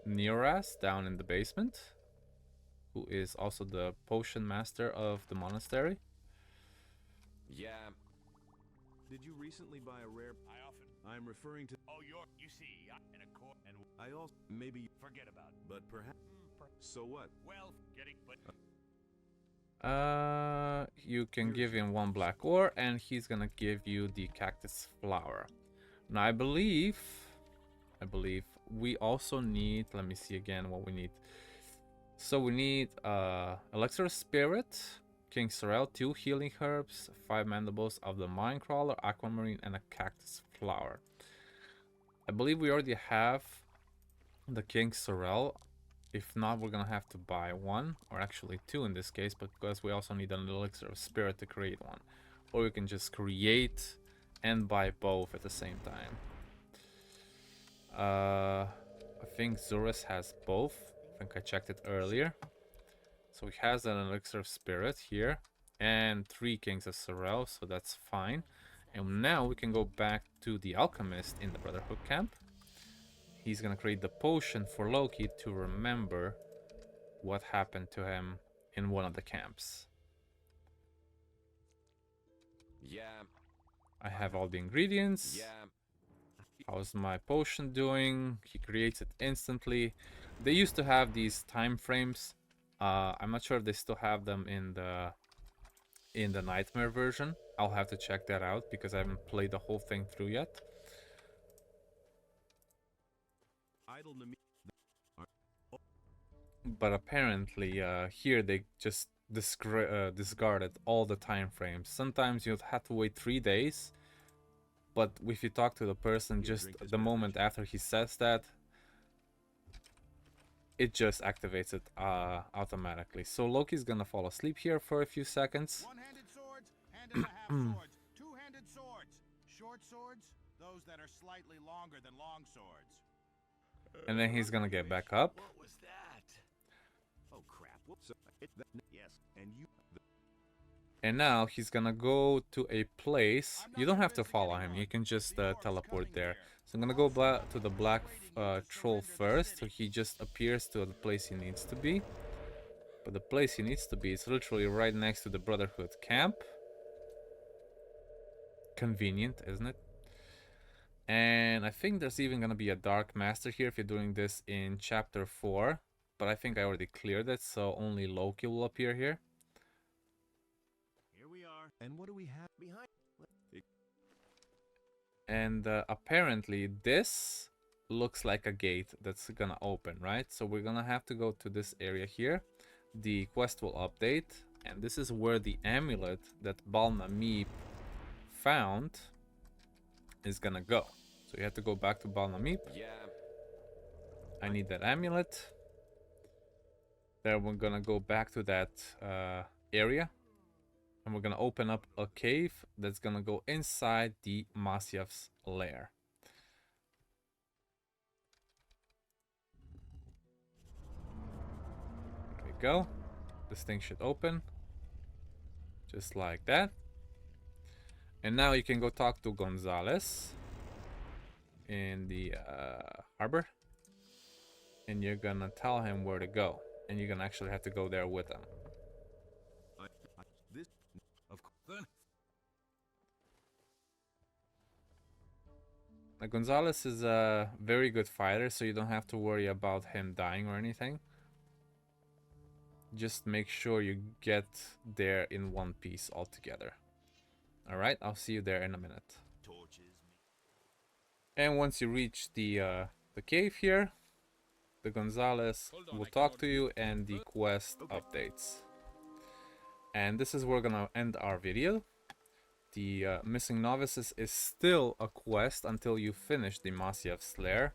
Neoras down in the basement, who is also the potion master of the monastery. Yeah. Did you recently buy a rare? I'm referring to. Oh, you see, in a court, and I also maybe forget about it. But perhaps. So what? Well, but. You can give him one black ore, and he's gonna give you the cactus flower. Now, I believe we also need. Let me see again what we need. So we need elixir of spirit, King Sorrel, 2 healing herbs, 5 mandibles of the mine crawler, aquamarine, and a cactus flower. I believe we already have the King Sorrel. If not, we're gonna have to buy one, or actually 2 in this case, but because we also need an elixir of spirit to create one. Or we can just create and buy both at the same time. I think Xardas has both. I think I checked it earlier. So he has an elixir of spirit here, and 3 Kings of Sorrel, so that's fine. And now we can go back to the alchemist in the Brotherhood camp. He's gonna create the potion for Loki to remember what happened to him in one of the camps. Yeah. I have all the ingredients. Yeah. How's my potion doing? He creates it instantly. They used to have these time frames. I'm not sure if they still have them in the Nightmare version. I'll have to check that out because I haven't played the whole thing through yet. But apparently here they just discarded all the time frames. Sometimes you'd have to wait 3 days, but if you talk to the person just the moment after he says that, it just activates it automatically. So Loki's gonna fall asleep here for a few seconds. One-handed swords, hand and a half swords, two-handed swords, short swords, those that are slightly longer than long swords. And then he's gonna get back up. What was that? Oh crap! Whoops! Yes, and you. And now he's gonna go to a place. You don't have to follow him. You can just teleport there. So I'm gonna go to the black troll first. So he just appears to the place he needs to be. But the place he needs to be is literally right next to the Brotherhood camp. Convenient, isn't it? And I think there's even gonna be a Dark Master here if you're doing this in chapter 4. But I think I already cleared it, so only Loki will appear here. Here we are. And what do we have behind? And apparently this looks like a gate that's gonna open, right? So we're gonna have to go to this area here. The quest will update, and this is where the amulet that Balna Meep found is gonna go. So you have to go back to Balna Meep. Yeah. I need that amulet. Then we're gonna go back to that area. And we're gonna open up a cave that's gonna go inside the Masyav's lair. There we go. This thing should open. Just like that. And now you can go talk to Gonzalez in the harbor. And you're gonna tell him where to go. And you're gonna actually have to go there with him. This, of course. Now, Gonzalez is a very good fighter, so you don't have to worry about him dying or anything. Just make sure you get there in one piece altogether. Alright, I'll see you there in a minute. And once you reach the cave here, the Gonzalez will talk to you and the quest updates. And this is where we're gonna end our video. The Missing Novices is still a quest until you finish the Masyav's lair.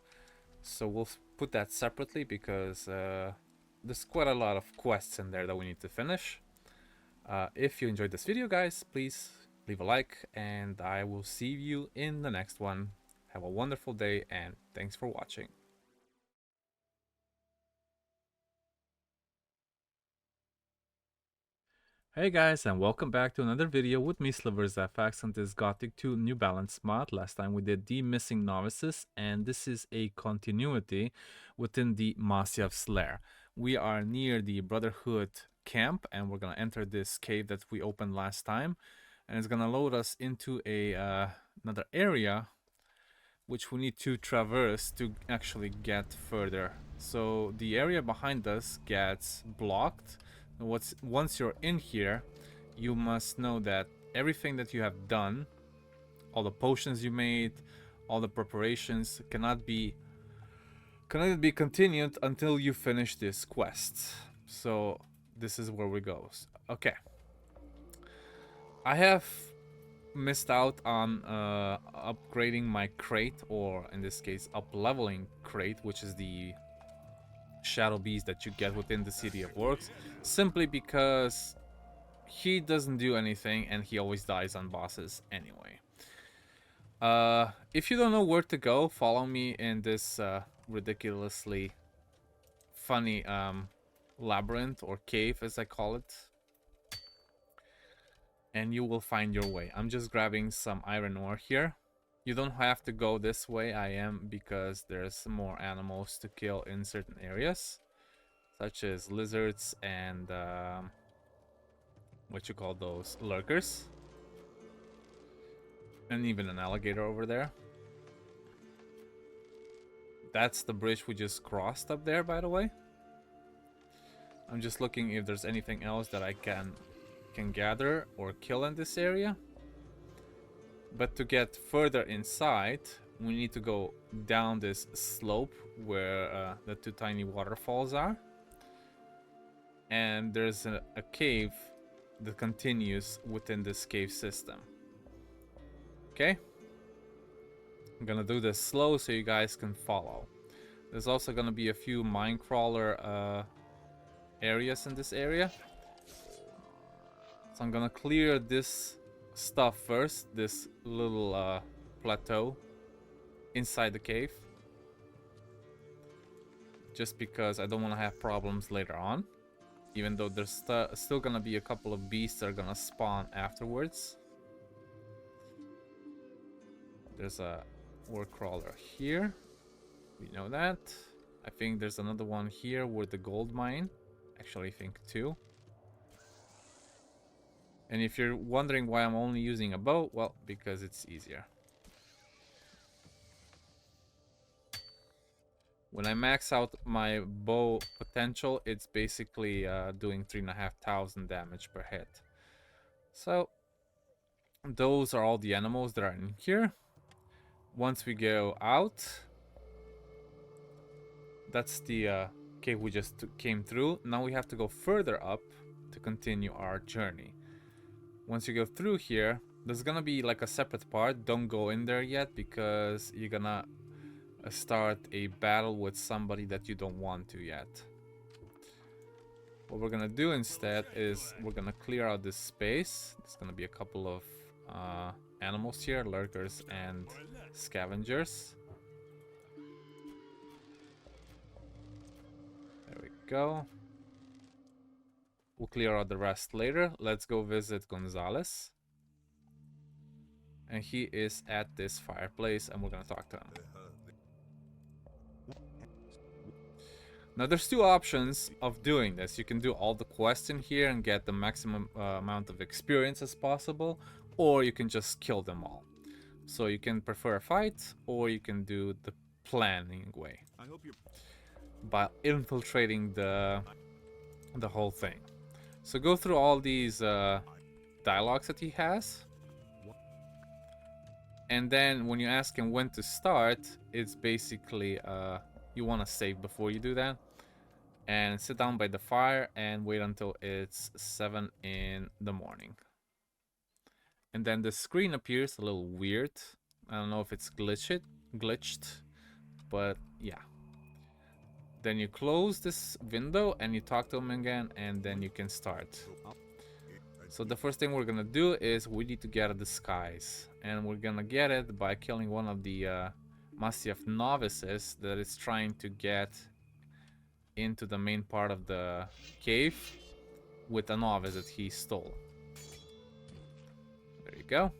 So we'll put that separately because there's quite a lot of quests in there that we need to finish. If you enjoyed this video, guys, please leave a like, and I will see you in the next one. Have a wonderful day, and thanks for watching. Hey guys, and welcome back to another video with me, SliversFX, on this Gothic 2 New Balance mod. Last time we did the Missing Novices, and this is a continuity within the Masyav's lair. We are near the Brotherhood camp, and we're gonna enter this cave that we opened last time, and it's gonna load us into a another area which we need to traverse to actually get further. So the area behind us gets blocked. Once you're in here, you must know that everything that you have done, all the potions you made, all the preparations cannot be continued until you finish this quest. So this is where we go. Okay, I have missed out on upgrading my crate, or in this case up-leveling crate, which is the shadow beast that you get within the City of Orcs, simply because he doesn't do anything and he always dies on bosses anyway. If you don't know where to go, follow me in this ridiculously funny labyrinth, or cave as I call it, and you will find your way. I'm just grabbing some iron ore here. You don't have to go this way, because there's more animals to kill in certain areas, such as lizards and what you call those, lurkers, and even an alligator over there. That's the bridge we just crossed up there, by the way. I'm just looking if there's anything else that I can gather or kill in this area. But to get further inside, we need to go down this slope where the two tiny waterfalls are. And there's a cave that continues within this cave system. Okay? I'm gonna do this slow so you guys can follow. There's also gonna be a few minecrawler areas in this area. So I'm gonna clear this stuff first, this little plateau inside the cave, just because I don't want to have problems later on. even though there's still gonna be a couple of beasts that are gonna spawn afterwards. There's a Orc crawler here. We know that. I think there's another one here with the gold mine. Actually, I think two. And if you're wondering why I'm only using a bow, well, because it's easier. When I max out my bow potential, it's basically doing 3,500 damage per hit. So, those are all the animals that are in here. Once we go out, that's the cave we just came through. Now we have to go further up to continue our journey. Once you go through here, there's gonna be like a separate part. Don't go in there yet because you're gonna start a battle with somebody that you don't want to yet. What we're gonna do instead is we're gonna clear out this space. There's gonna be a couple of animals here, lurkers and scavengers. There we go. We'll clear out the rest later. Let's go visit Gonzalez. And he is at this fireplace and we're gonna talk to him. Now there's two options of doing this. You can do all the quests in here and get the maximum amount of experience as possible, or you can just kill them all. So you can prefer a fight, or you can do the planning way. I hope you're by infiltrating the whole thing. So go through all these dialogues that he has. And then when you ask him when to start, it's basically you want to save before you do that. And sit down by the fire and wait until it's 7 in the morning. And then the screen appears a little weird. I don't know if it's glitched, but yeah. Then you close this window and you talk to him again, and then you can start. So the first thing we're gonna do is we need to get a disguise, and we're gonna get it by killing one of the Missing Novices that is trying to get into the main part of the cave with a novice that he stole. There you go.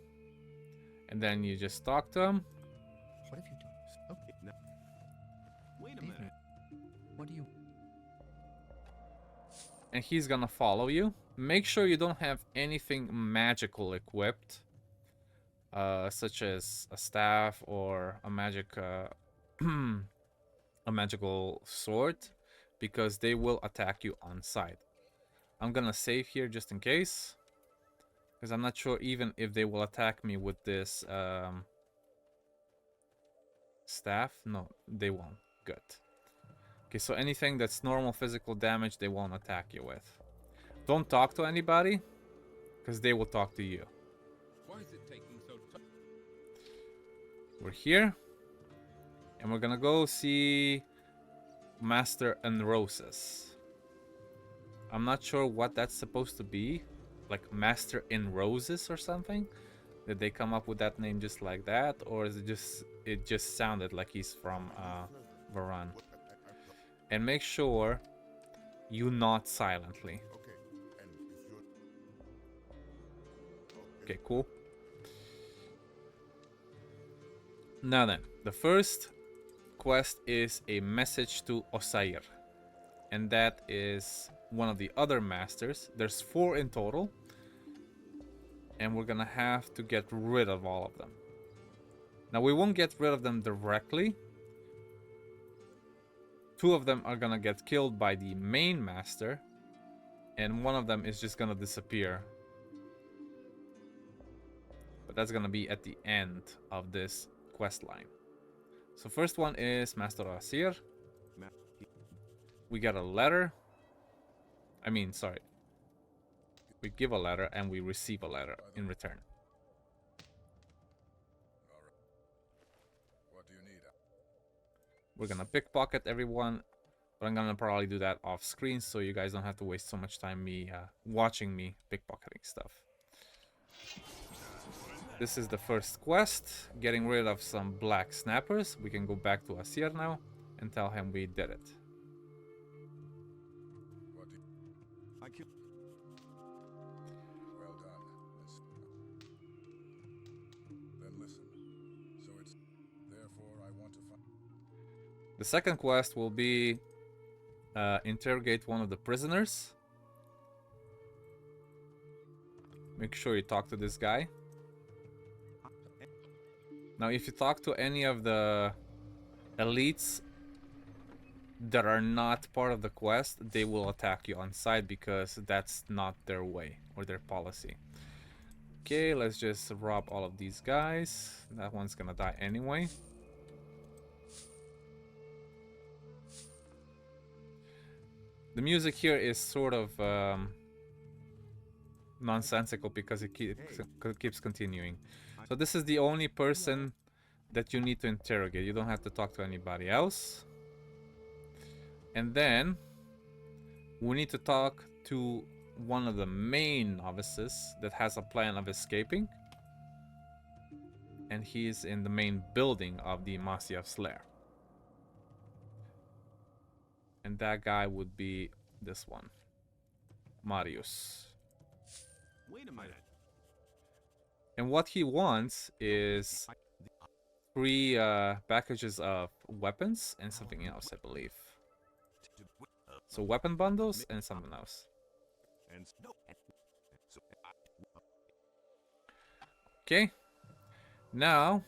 And then you just talk to him. What have you done? Okay, now. Wait a minute. What do you... And he's gonna follow you. Make sure you don't have anything magical equipped, such as a staff or a magical sword, because they will attack you on sight. I'm gonna save here just in case, because I'm not sure even if they will attack me with this staff. No, they won't. Good. Okay, so anything that's normal physical damage, they won't attack you with. Don't talk to anybody, because they will talk to you. Why is it taking so time? We're here, and we're gonna go see Master and Roses. I'm not sure what that's supposed to be, like Master in Roses or something. Did they come up with that name just like that, or is it just sounded like he's from Varan? And make sure you nod silently. Okay, cool. Now then, the first quest is a message to Osair, and that is one of the other masters. There's 4 in total, and we're gonna have to get rid of all of them. Now we won't get rid of them directly. 2 of them are gonna get killed by the main master, and 1 of them is just gonna disappear. But that's gonna be at the end of this quest line. So first one is Master Asir. We get a letter. We give a letter and we receive a letter in return. What do you need? We're gonna pickpocket everyone, but I'm gonna probably do that off screen so you guys don't have to waste so much time watching me pickpocketing stuff. This is the first quest, getting rid of some black snappers. We can go back to Asir now and tell him we did it. The second quest will be interrogate one of the prisoners. Make sure you talk to this guy. Now, if you talk to any of the elites that are not part of the quest, they will attack you on sight because that's not their way or their policy. Okay, let's just rob all of these guys. That one's gonna die anyway. The music here is sort of nonsensical because it keeps continuing. So this is the only person that you need to interrogate. You don't have to talk to anybody else. And then we need to talk to one of the main novices that has a plan of escaping. And he's in the main building of the Masyaf's lair. And that guy would be this one, Marius. Wait a minute. And what he wants is 3 packages of weapons and something else, I believe. So weapon bundles and something else. Okay. Now,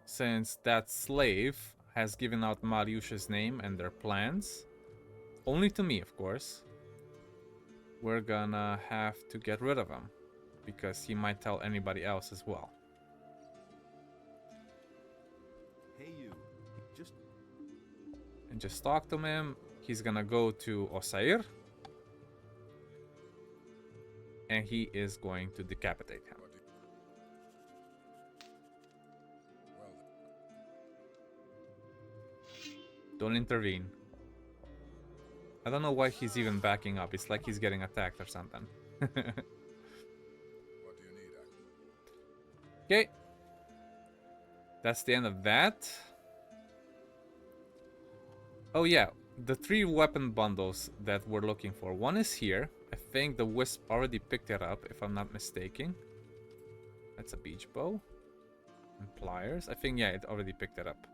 since that slave has given out Marius's name and their plans, only to me, of course, we're gonna have to get rid of him because he might tell anybody else as well. Hey you, just talk to him. He's gonna go to Osair and he is going to decapitate him. Don't intervene. I don't know why he's even backing up. It's like he's getting attacked or something. Okay. That's the end of that. Oh yeah, the 3 weapon bundles that we're looking for. One is here. I think the Wisp already picked it up, if I'm not mistaken. That's a beach bow. And pliers. I think, yeah, it already picked it up.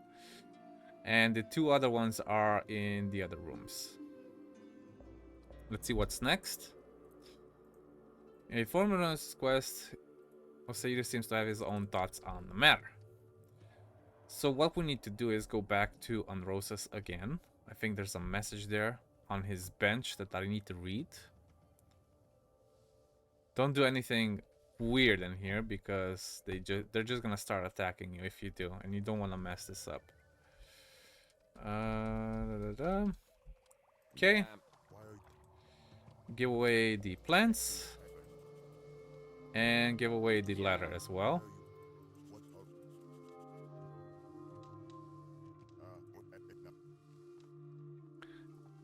And the 2 other ones are in the other rooms. Let's see what's next. In a former quest, Osiris seems to have his own thoughts on the matter. So what we need to do is go back to Unroses again. I think there's a message there on his bench that I need to read. Don't do anything weird in here because they're just gonna start attacking you if you do, and you don't want to mess this up. Okay. Give away the plants and give away the ladder as well.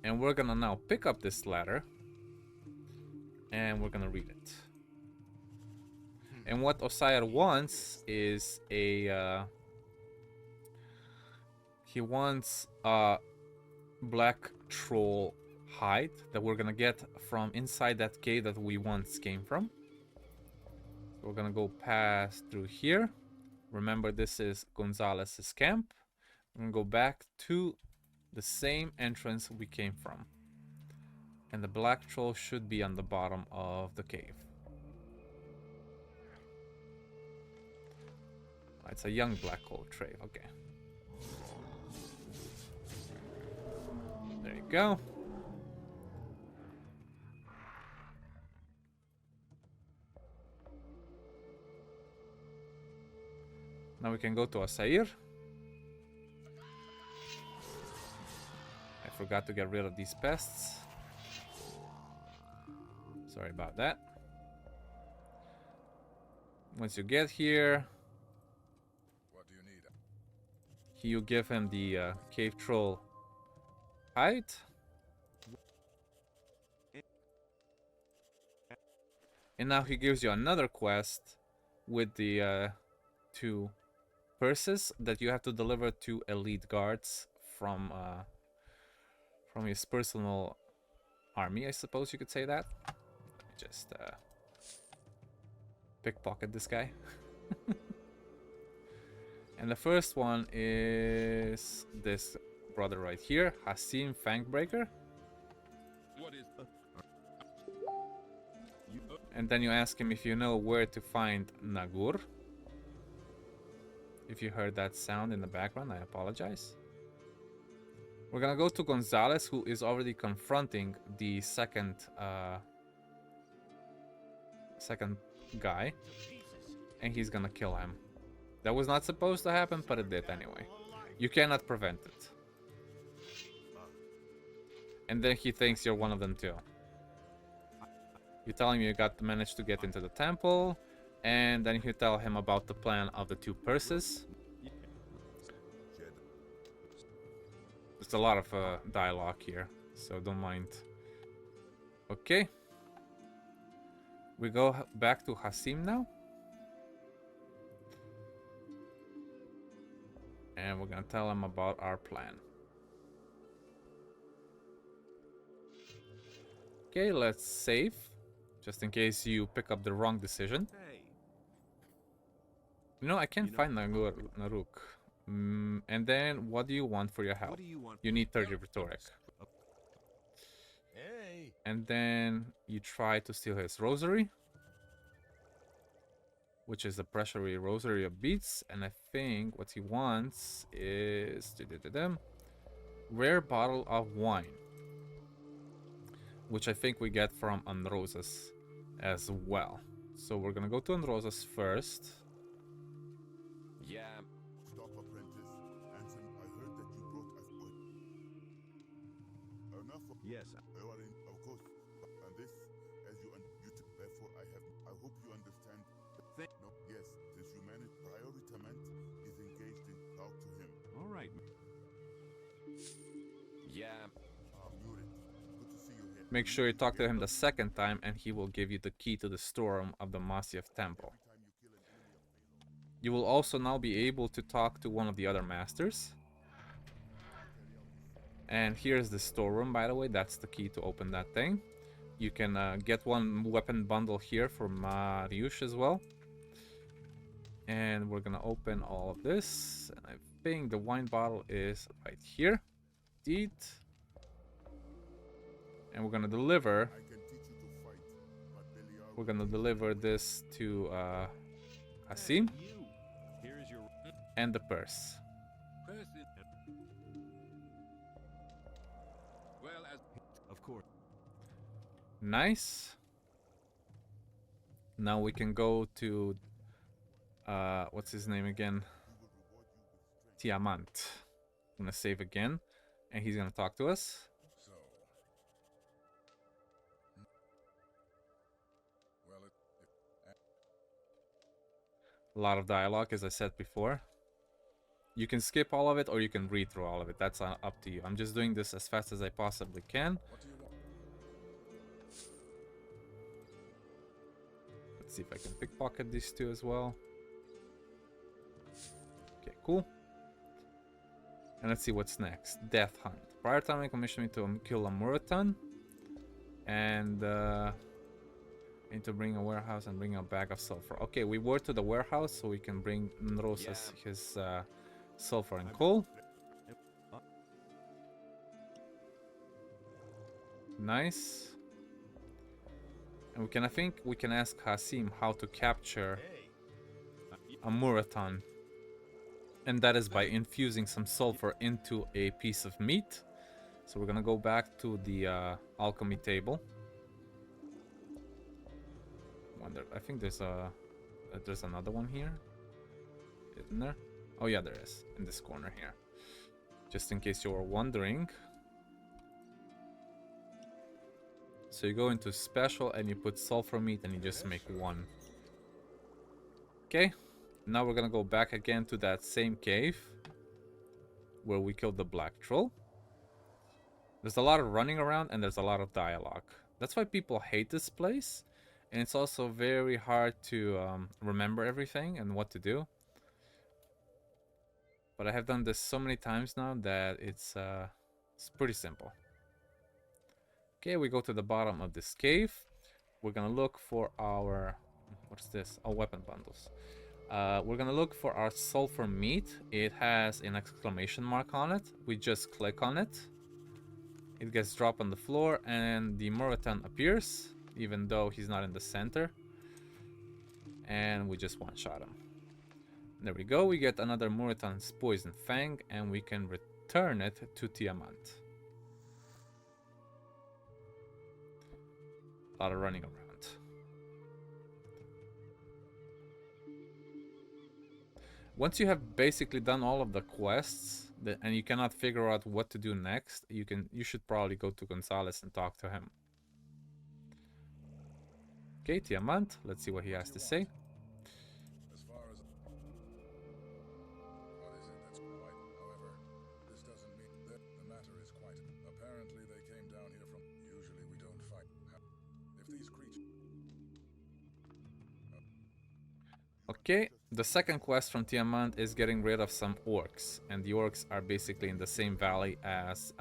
And we're gonna now pick up this ladder and we're gonna read it. And what Osair wants is a he wants a black troll hide that we're gonna get from inside that cave that we once came from. So we're gonna go past through here. Remember, this is Gonzalez's camp. We're gonna go back to the same entrance we came from. And the black troll should be on the bottom of the cave. It's a young black hole trave, okay. There you go. Now we can go to Osair. I forgot to get rid of these pests. Sorry about that. Once you get here, what do you need? You give him the cave troll hide. And now he gives you another quest with the 2 purses that you have to deliver to elite guards from his personal army, I suppose you could say that. Let me just pickpocket this guy. And the first one is this brother right here, Hasim Fangbreaker. What is... And then you ask him if you know where to find Nagur. If you heard that sound in the background, I apologize. We're gonna go to Gonzalez, who is already confronting the second guy, and he's gonna kill him. That was not supposed to happen, but it did anyway. You cannot prevent it. And then he thinks you're one of them too. You tell him you managed to get into the temple, and then you tell him about the plan of the two purses. There's a lot of dialogue here, so don't mind. Okay. We go back to Hasim now. And we're gonna tell him about our plan. Okay, let's save. Just in case you pick up the wrong decision. You know, I can't find Naruk. And then, what do you want for your help? You need 30 rhetoric. And then you try to steal his rosary, which is a pressurey rosary of beads. And I think what he wants is rare bottle of wine, which I think we get from Anrosas as well. So we're gonna go to Anrosas first. Yeah. Stop, apprentice. Answer. I heard that you brought us enough. Yes. Of course. And this, as you therefore, I hope you understand. No. Yes. Since humanity prioritament is engaged in talk to him. All right. Yeah. Good to see you here. Make sure you talk to him the second time, and he will give you the key to the storeroom of the Masyaf Temple. You will also now be able to talk to one of the other masters. And here's the storeroom, by the way. That's the key to open that thing. You can get one weapon bundle here for Mariusz as well. And we're gonna open all of this. And I think the wine bottle is right here. Indeed. And we're gonna deliver. We're gonna deliver this to Hasim. And the purse. Well, as of course. Nice. Now we can go to what's his name again? Tiamant. I'm gonna save again, and he's gonna talk to us. A lot of dialogue, as I said before. You can skip all of it, or you can read through all of it. That's up to you. I'm just doing this as fast as I possibly can. Let's see if I can pickpocket these two as well. Okay, cool. And let's see what's next. Death Hunt. Prior time I commissioned me to kill a Muratan. And I need to bring a warehouse and bring a bag of sulfur. Okay, we were to the warehouse so we can bring Nrosas his sulfur and coal. Nice. And I think we can ask Hasim how to capture a Muratan. And that is by infusing some sulfur into a piece of meat. So we're gonna go back to the alchemy table. I think there's another one here. Isn't there? Oh yeah, there is. In this corner here. Just in case you were wondering. So you go into special and you put sulfur meat and you just make one. Okay. Now we're gonna go back again to that same cave where we killed the black troll. There's a lot of running around and there's a lot of dialogue. That's why people hate this place. And it's also very hard to remember everything and what to do. But I have done this so many times now that it's pretty simple. Okay, we go to the bottom of this cave. We're gonna look for our... What's this? Oh, weapon bundles. We're gonna look for our sulfur meat. It has an exclamation mark on it. We just click on it. It gets dropped on the floor and the Muritan appears, even though he's not in the center. And we just one-shot him. There we go, we get another Muritan's Poison Fang and we can return it to Tiamat. A lot of running around. Once you have basically done all of the quests and you cannot figure out what to do next, you should probably go to Gonzalez and talk to him. Okay, Tiamat, let's see what he has to say. As far as what is it that's quite, however, this doesn't mean that the matter is quite. Apparently they came down here from. Usually we don't fight. If these creatures. Okay, the second quest from Tiamat is getting rid of some orcs, and the orcs are basically in the same valley as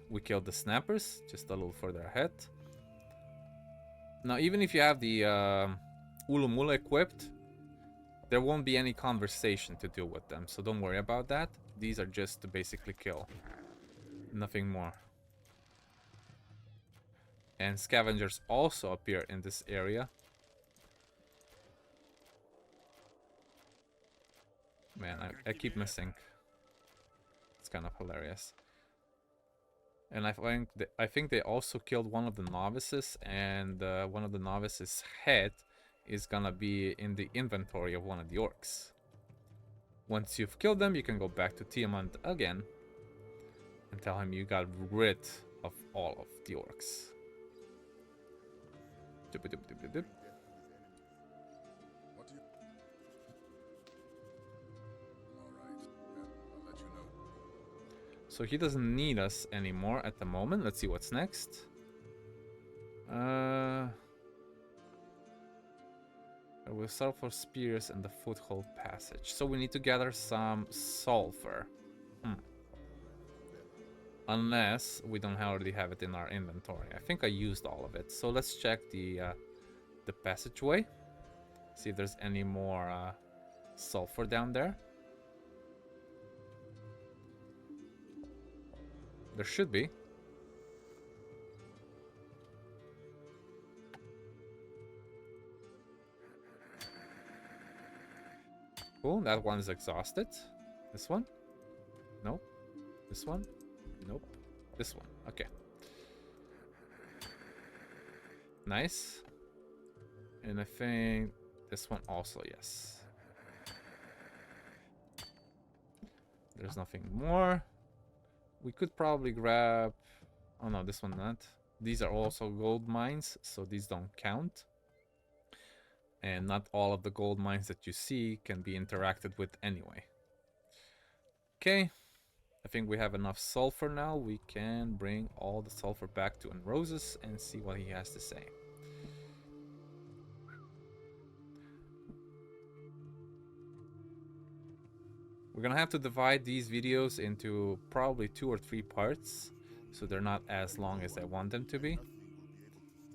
we killed the snappers, just a little further ahead. Now, even if you have the Ulu Mulu equipped, there won't be any conversation to do with them, so don't worry about that. These are just to basically kill, nothing more. And scavengers also appear in this area. Man, I keep missing. It's kind of hilarious. And I think they also killed one of the novices, and one of the novices' head is gonna be in the inventory of one of the orcs. Once you've killed them, you can go back to Tiamat again and tell him you got rid of all of the orcs. So he doesn't need us anymore at the moment. Let's see what's next. We'll start for spears and the foothold passage. So we need to gather some sulfur. Unless we don't already have it in our inventory. I think I used all of it. So let's check the passageway. See if there's any more sulfur down there. There should be. Cool, that one's exhausted. This one? Nope. This one? Nope. This one. Okay. Nice. And I think this one also, yes. There's nothing more. We could probably grab... Oh no, this one not. These are also gold mines, so these don't count. And not all of the gold mines that you see can be interacted with anyway. Okay, I think we have enough sulfur now. We can bring all the sulfur back to Roses and see what he has to say. We're gonna have to divide these videos into probably 2 or 3 parts, so they're not as long as I want them to be.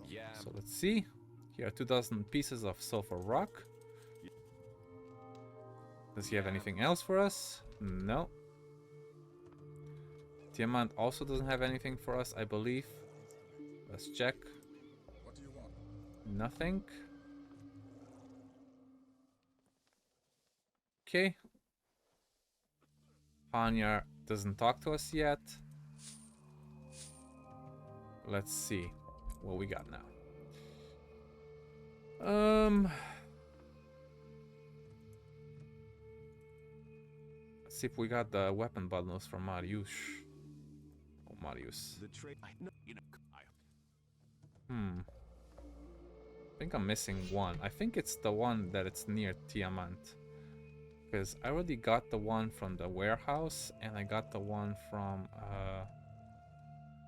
Yeah. So let's see. Here are 2,000 pieces of sulfur rock. Does he have anything else for us? No. Tiamat also doesn't have anything for us, I believe. Let's check. What do you want? Nothing. Okay. Panyar doesn't talk to us yet. Let's see what we got now. Let's see if we got the weapon bundles from Marius. Oh, Marius. The trade. I think I'm missing one. I think it's the one that it's near Tiamat. Because I already got the one from the warehouse, and I got the one from,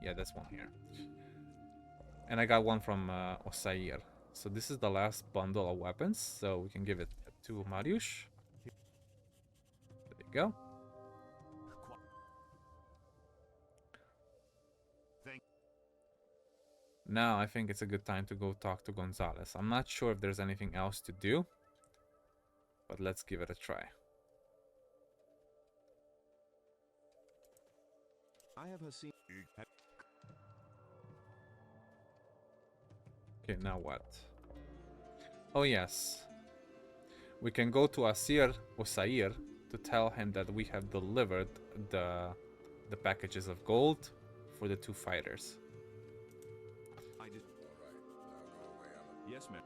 yeah, this one here. And I got one from Osair. So this is the last bundle of weapons, so we can give it to Marius. There you go. Now I think it's a good time to go talk to Gonzalez. I'm not sure if there's anything else to do, but let's give it a try. I have seen. Okay, now what? Oh yes. We can go to Osair to tell him that we have delivered the packages of gold for the 2 fighters. I just. All right, now go away, Yes, ma'am.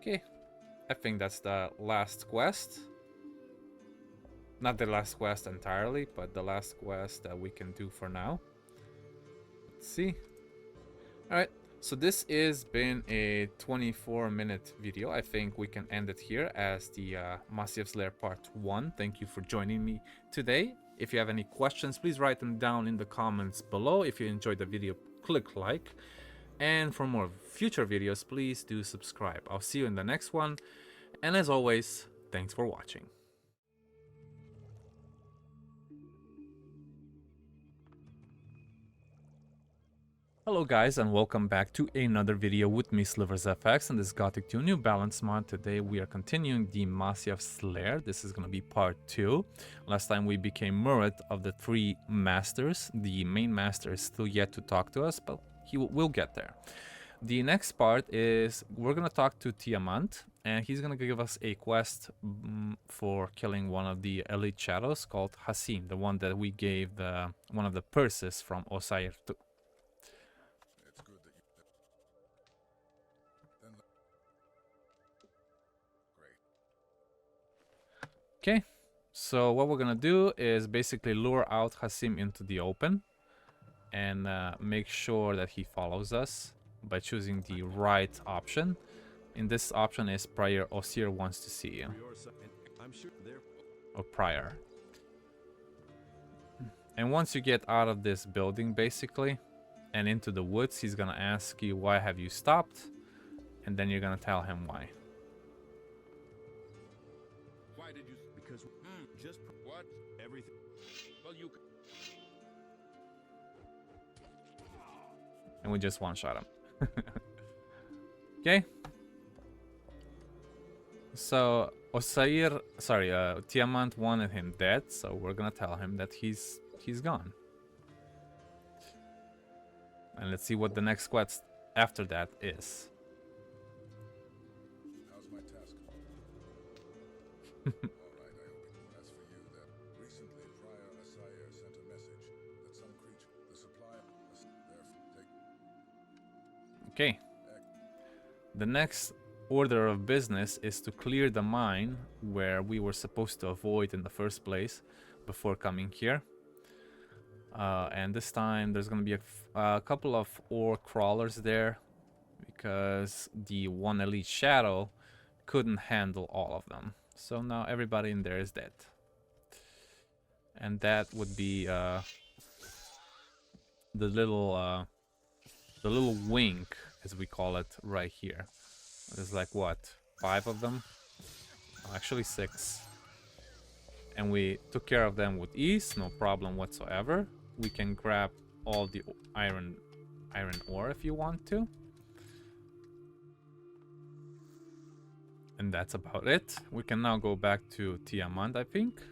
Okay, I think that's the last quest. Not the last quest entirely, but the last quest that we can do for now. Let's see. Alright, so this has been a 24-minute video. I think we can end it here as the Massive Lair Part 1. Thank you for joining me today. If you have any questions, please write them down in the comments below. If you enjoyed the video, click like. And for more future videos, please do subscribe. I'll see you in the next one. And as always, thanks for watching. Hello guys, and welcome back to another video with me, SliversFX, and this Gothic 2 New Balance mod. Today we are continuing the Massive's Lair. This is going to be part 2. Last time we became Murat of the 3 masters. The main master is still yet to talk to us, but we'll get there. The next part is we're going to talk to Tiamant, and he's going to give us a quest for killing one of the elite shadows called Hasim, the one that we gave one of the purses from Osair to. Okay, so what we're gonna do is basically lure out Hasim into the open and make sure that he follows us by choosing the right option. In this option is Prior Osair wants to see you. Or Prior. And once you get out of this building basically and into the woods, he's gonna ask you why have you stopped, and then you're gonna tell him why. Just what? Everything. Well, you. And we just one-shot him. Okay. So Tiamant wanted him dead, so we're gonna tell him that he's gone. And let's see what the next quest after that is. How's my task? Okay. The next order of business is to clear the mine where we were supposed to avoid in the first place before coming here. And this time there's going to be a couple of orc crawlers there because the one elite shadow couldn't handle all of them. So now everybody in there is dead. And that would be the little wing, as we call it, right here. There's like what, 5 of them? Actually 6. And we took care of them with ease, no problem whatsoever. We can grab all the iron ore if you want to. And that's about it. We can now go back to Tiamant, I think. You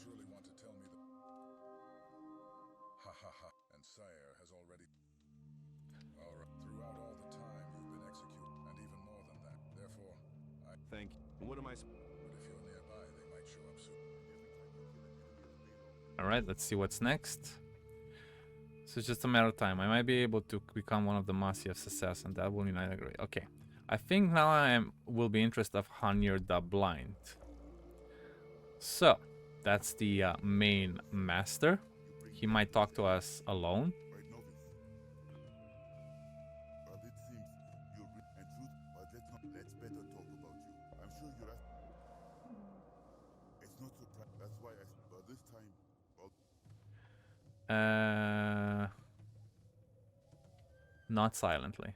surely want to tell me that. Ha ha ha. And Sire has already. Alright. Throughout all the time you've been executed, and even more than that. Therefore, I. Thank you. What am I? But if you're nearby, they might show up soon. Alright, let's see what's next. So it's just a matter of time. I might be able to become one of the Massive's assassins. That will unite a great. Okay. I think now I will be interested of Hanir the Blind. So, that's the main master. He might talk to us alone. Let's better talk about you. I'm sure you're it's not surprising. That's why this time. Not silently.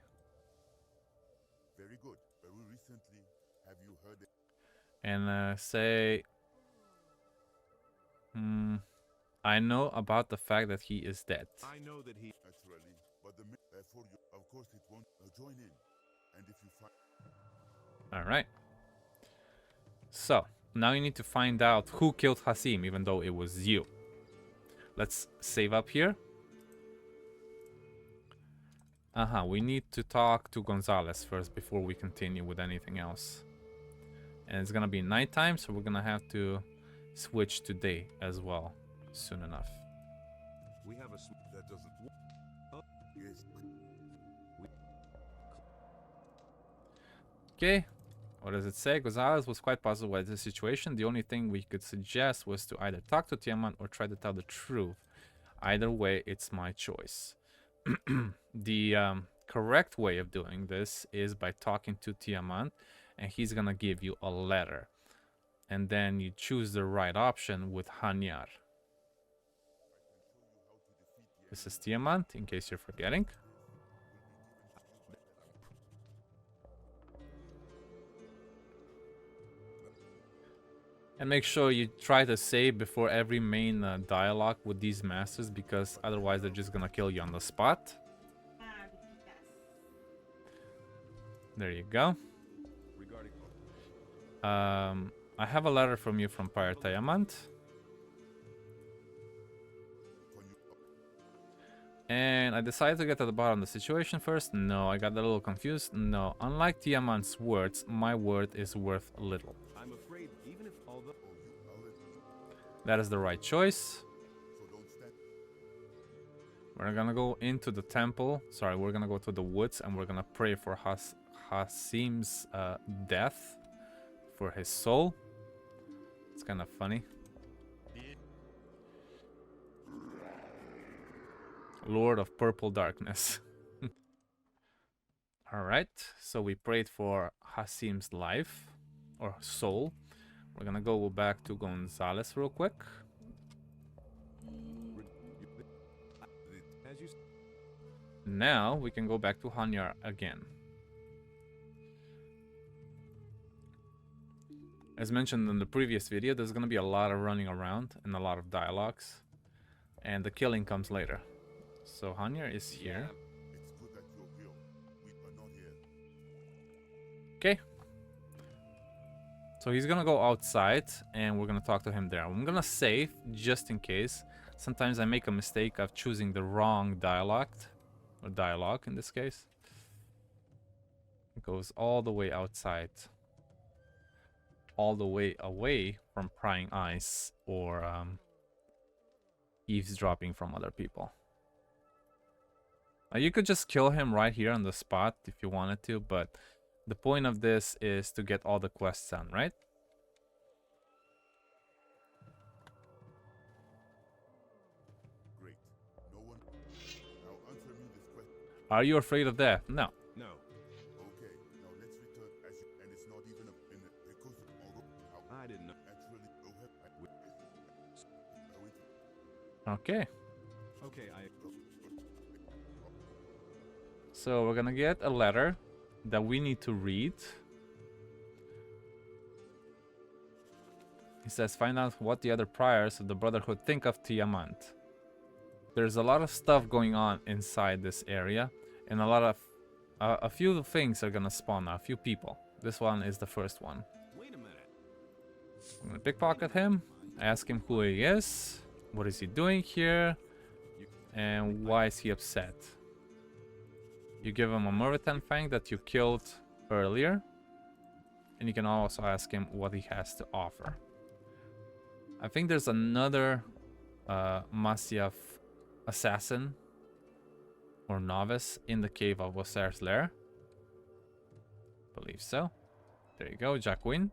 Very good. Very recently, have you heard it? And say, I know about the fact that he is dead. I know that he naturally, but therefore, of course, it won't join in. And if you find Alright. So, now you need to find out who killed Hasim, even though it was you. Let's save up here. We need to talk to Gonzalez first before we continue with anything else. And it's gonna be nighttime, so we're gonna have to switch to day as well soon enough. We have a that doesn't. yes. Okay, what does it say? Gonzalez was quite puzzled by the situation. The only thing we could suggest was to either talk to Tiamat or try to tell the truth. Either way, it's my choice. The correct way of doing this is by talking to Tiamat, and he's gonna give you a letter. And then you choose the right option with Hanyar. This is Tiamat, in case you're forgetting. And make sure you try to save before every main dialogue with these masters, because otherwise they're just gonna kill you on the spot. There you go. I have a letter from you from Pirate Tiamat. And I decided to get to the bottom of the situation first. No, I got a little confused. No, unlike Tiamat's words, my word is worth little. I'm afraid even if all the That is the right choice. We're gonna go into the temple. Sorry, we're gonna go to the woods and we're gonna pray for Hasim's death, for his soul. It's kind of funny. Lord of Purple Darkness. Alright, so we prayed for Hasim's life, or soul. We're gonna go back to Gonzalez real quick. Now we can go back to Hanyar again. As mentioned in the previous video, there's gonna be a lot of running around and a lot of dialogues, and the killing comes later. So Hanyar is here. It's good that you're here. We are not here. Okay. So he's gonna go outside and we're gonna talk to him there. I'm gonna save just in case. Sometimes I make a mistake of choosing the wrong dialect, or dialogue in this case. It goes all the way outside. All the way away from prying eyes or eavesdropping from other people. You could just kill him right here on the spot if you wanted to, but the point of this is to get all the quests done, right? Great. No one. Now answer me this question. Are you afraid of death? No. No. Okay. Now let's return as you, and it's not even because I didn't know. Actually, Okay. Okay, So we're gonna get a letter that we need to read. It says, find out what the other priors of the Brotherhood think of Tiamat. There's a lot of stuff going on inside this area, and a few things are gonna spawn now, a few people. This one is the first one. Wait a minute. I'm gonna pickpocket him, ask him who he is, what is he doing here, and why is he upset. You give him a Murritan Fang that you killed earlier, and you can also ask him what he has to offer. I think there's another Masyaf assassin or novice in the cave of Osir's lair. Believe so. There you go, Jacquin.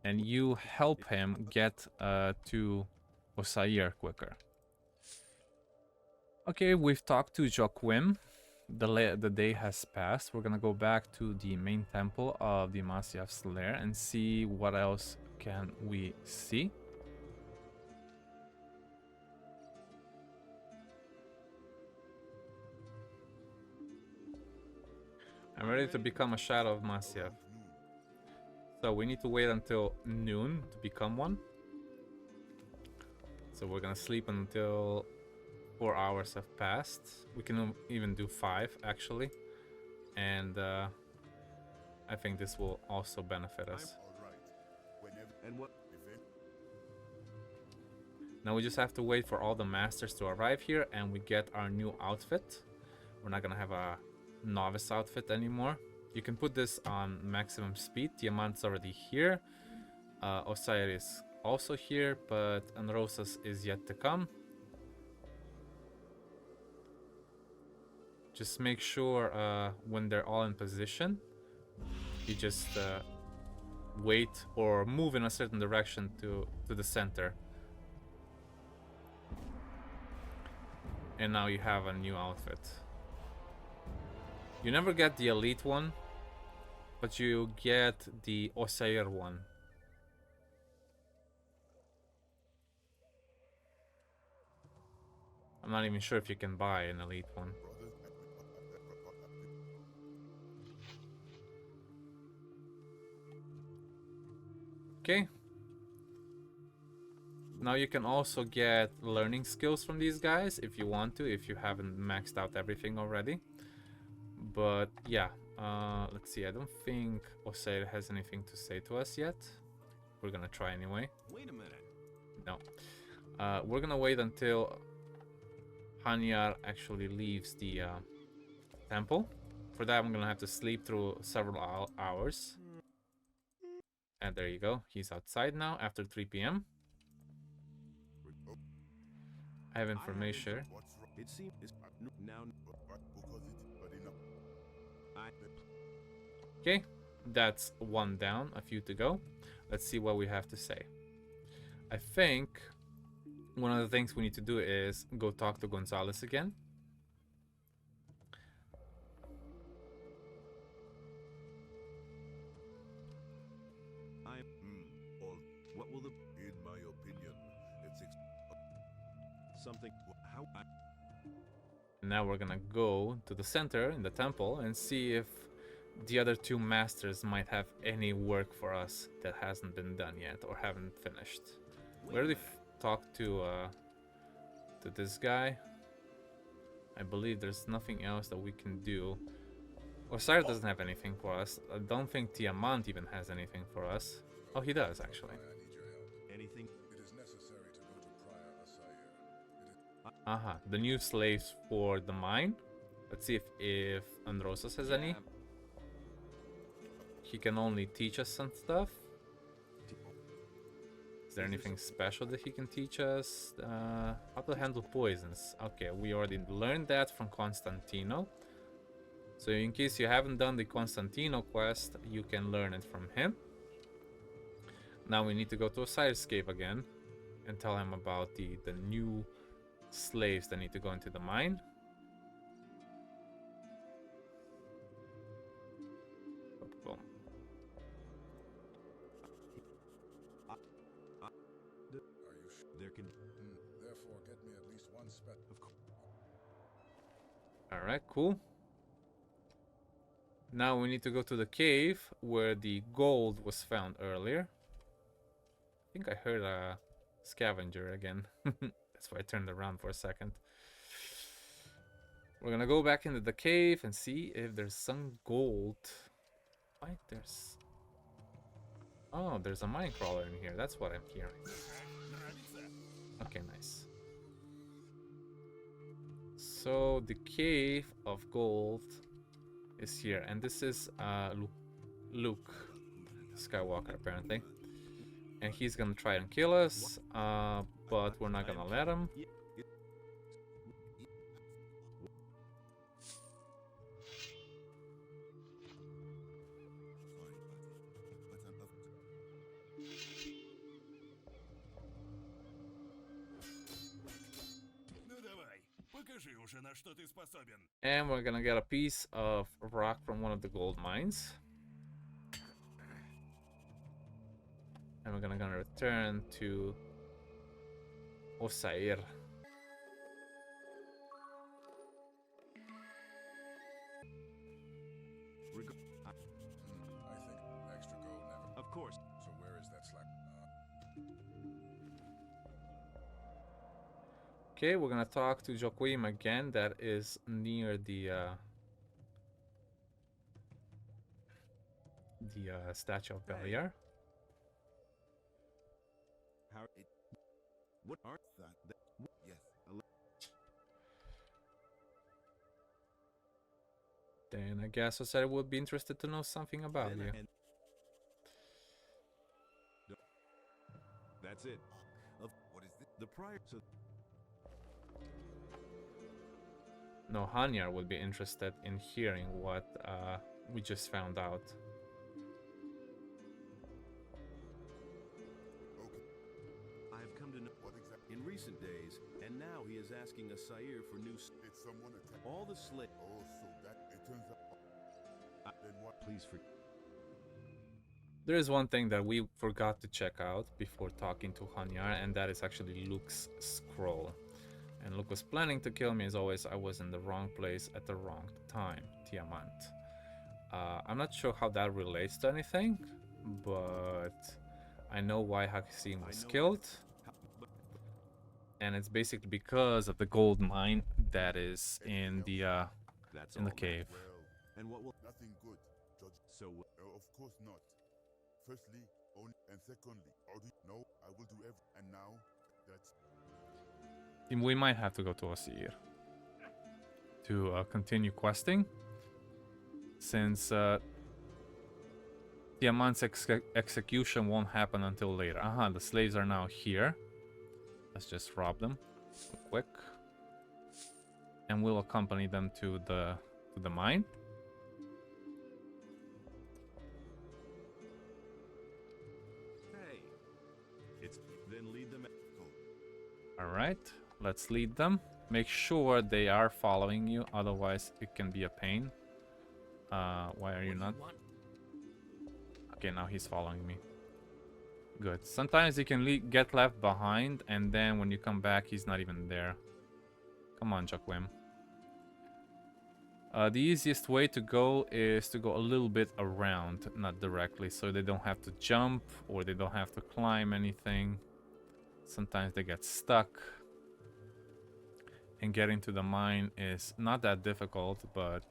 And you help him get to Osir quicker. Okay, we've talked to Joquim. The day has passed. We're gonna go back to the main temple of the Masyaf's lair and see what else can we see. I'm ready to become a shadow of Masyaf. So we need to wait until noon to become one. So we're gonna sleep until 4 hours have passed. We can even do 5 actually, and I think this will also benefit us. Now we just have to wait for all the masters to arrive here and we get our new outfit. We're not gonna have a novice outfit anymore. You can put this on maximum speed. Tiamant's already here. Osiris also here, but Anrosas is yet to come. Just make sure when they're all in position, you just wait or move in a certain direction to the center. And now you have a new outfit. You never get the elite one, but you get the Osair one. I'm not even sure if you can buy an elite one. Okay. Now you can also get learning skills from these guys if you want to, if you haven't maxed out everything already. But yeah, let's see. I don't think Osair has anything to say to us yet. We're gonna try anyway. Wait a minute. No. We're gonna wait until Hanyar actually leaves the temple. For that, I'm gonna have to sleep through several hours. And there you go. He's outside now after 3 p.m. I have information. It seems now. Okay, that's 1 down, a few to go. Let's see what we have to say. I think one of the things we need to do is go talk to Gonzalez again. What will the? In my opinion, it's something. How? Now we're gonna go to the center in the temple and see if the other 2 masters might have any work for us that hasn't been done yet or haven't finished. We already talked to this guy. I believe there's nothing else that we can do. Osiris doesn't have anything for us. I don't think Tiamant even has anything for us. Oh, he does actually. Anything? It is necessary to go to Prior Osair. The new slaves for the mine. Let's see if Androsas has any. He can only teach us some stuff. Is there anything special that he can teach us? How to handle poisons. Okay, we already learned that from Constantino. So in case you haven't done the Constantino quest, you can learn it from him. Now we need to go to Osiris Cave again and tell him about the new slaves that need to go into the mine. Boom. There can. Therefore, get me at least 1 spec. All right, cool. Now we need to go to the cave where the gold was found earlier. I think I heard a scavenger again. That's why I turned around for a second. We're gonna go back into the cave and see if there's some gold. Why there's... Oh, there's a mine crawler in here. That's what I'm hearing. Okay, nice. So the cave of gold is here, and this is Luke Skywalker apparently, and he's gonna try and kill us, but we're not gonna let him. And we're gonna get a piece of rock from one of the gold mines. And we're gonna return to Osair. I think extra gold never. Of course. So where is that slack? Okay, we're gonna talk to Joachim again. That is near the statue of Beliar. How it? What are that? Yes. Then I guess Society would be interested to know something about you. That's it. What is the prior? So No, Hanyar would be interested in hearing what we just found out. I have come to know what exactly in recent days, and now he is asking a sire for new. Did someone attack? All the slave. Oh, so that it turns out. Then what? Please forgive. There is one thing that we forgot to check out before talking to Hanyar, and that is actually Luke's scroll. And Luke was planning to kill me as always. I was in the wrong place at the wrong time. Tiamant. I'm not sure how that relates to anything, but I know why Hakim was killed. And it's basically because of the gold mine that is in the cave. And what will nothing good, Judge? So of course not. Firstly, only, and secondly, no, I will do everything. And now that's. We might have to go to Osir to continue questing, since Tiamant's execution won't happen until later. The slaves are now here. Let's just rob them quick, and we'll accompany them to the mine. Hey, it's then lead them. All right. Let's lead them. Make sure they are following you, otherwise it can be a pain. Why are you not? Okay, now he's following me. Good. Sometimes he can get left behind, and then when you come back, he's not even there. Come on, Joachim. The easiest way to go is to go a little bit around, not directly, so they don't have to jump or they don't have to climb anything. Sometimes they get stuck. And getting to the mine is not that difficult, but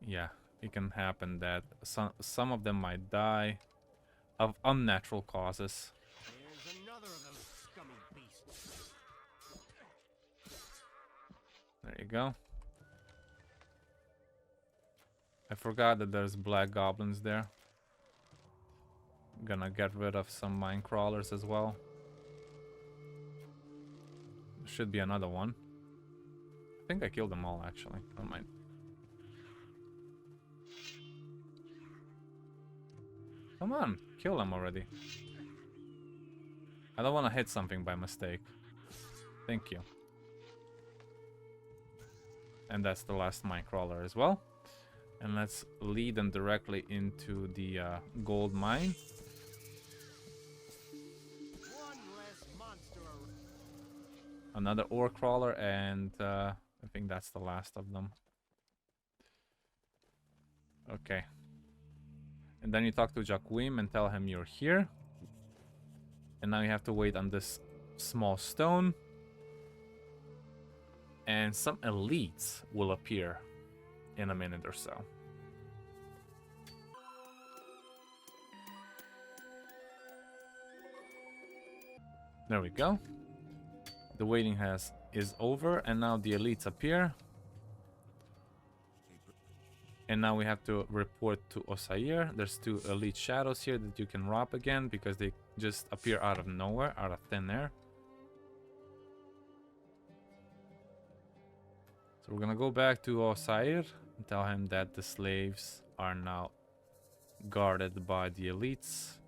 yeah, it can happen that some of them might die of unnatural causes. There's another of those scummy beasts. There you go. I forgot that there's black goblins there. Gonna get rid of some mine crawlers as well. Should be another one. I think I killed them all actually. Never mind. Come on, kill them already. I don't want to hit something by mistake. Thank you. And that's the last mine crawler as well. And let's lead them directly into the gold mine. Another ore crawler, and I think that's the last of them. Okay. And then you talk to Joachim and tell him you're here. And now you have to wait on this small stone. And some elites will appear in a minute or so. There we go. The waiting is over, and now the elites appear. And now we have to report to Osair. There's 2 elite shadows here that you can rob again because they just appear out of nowhere, out of thin air. So we're gonna go back to Osair and tell him that the slaves are now guarded by the elites.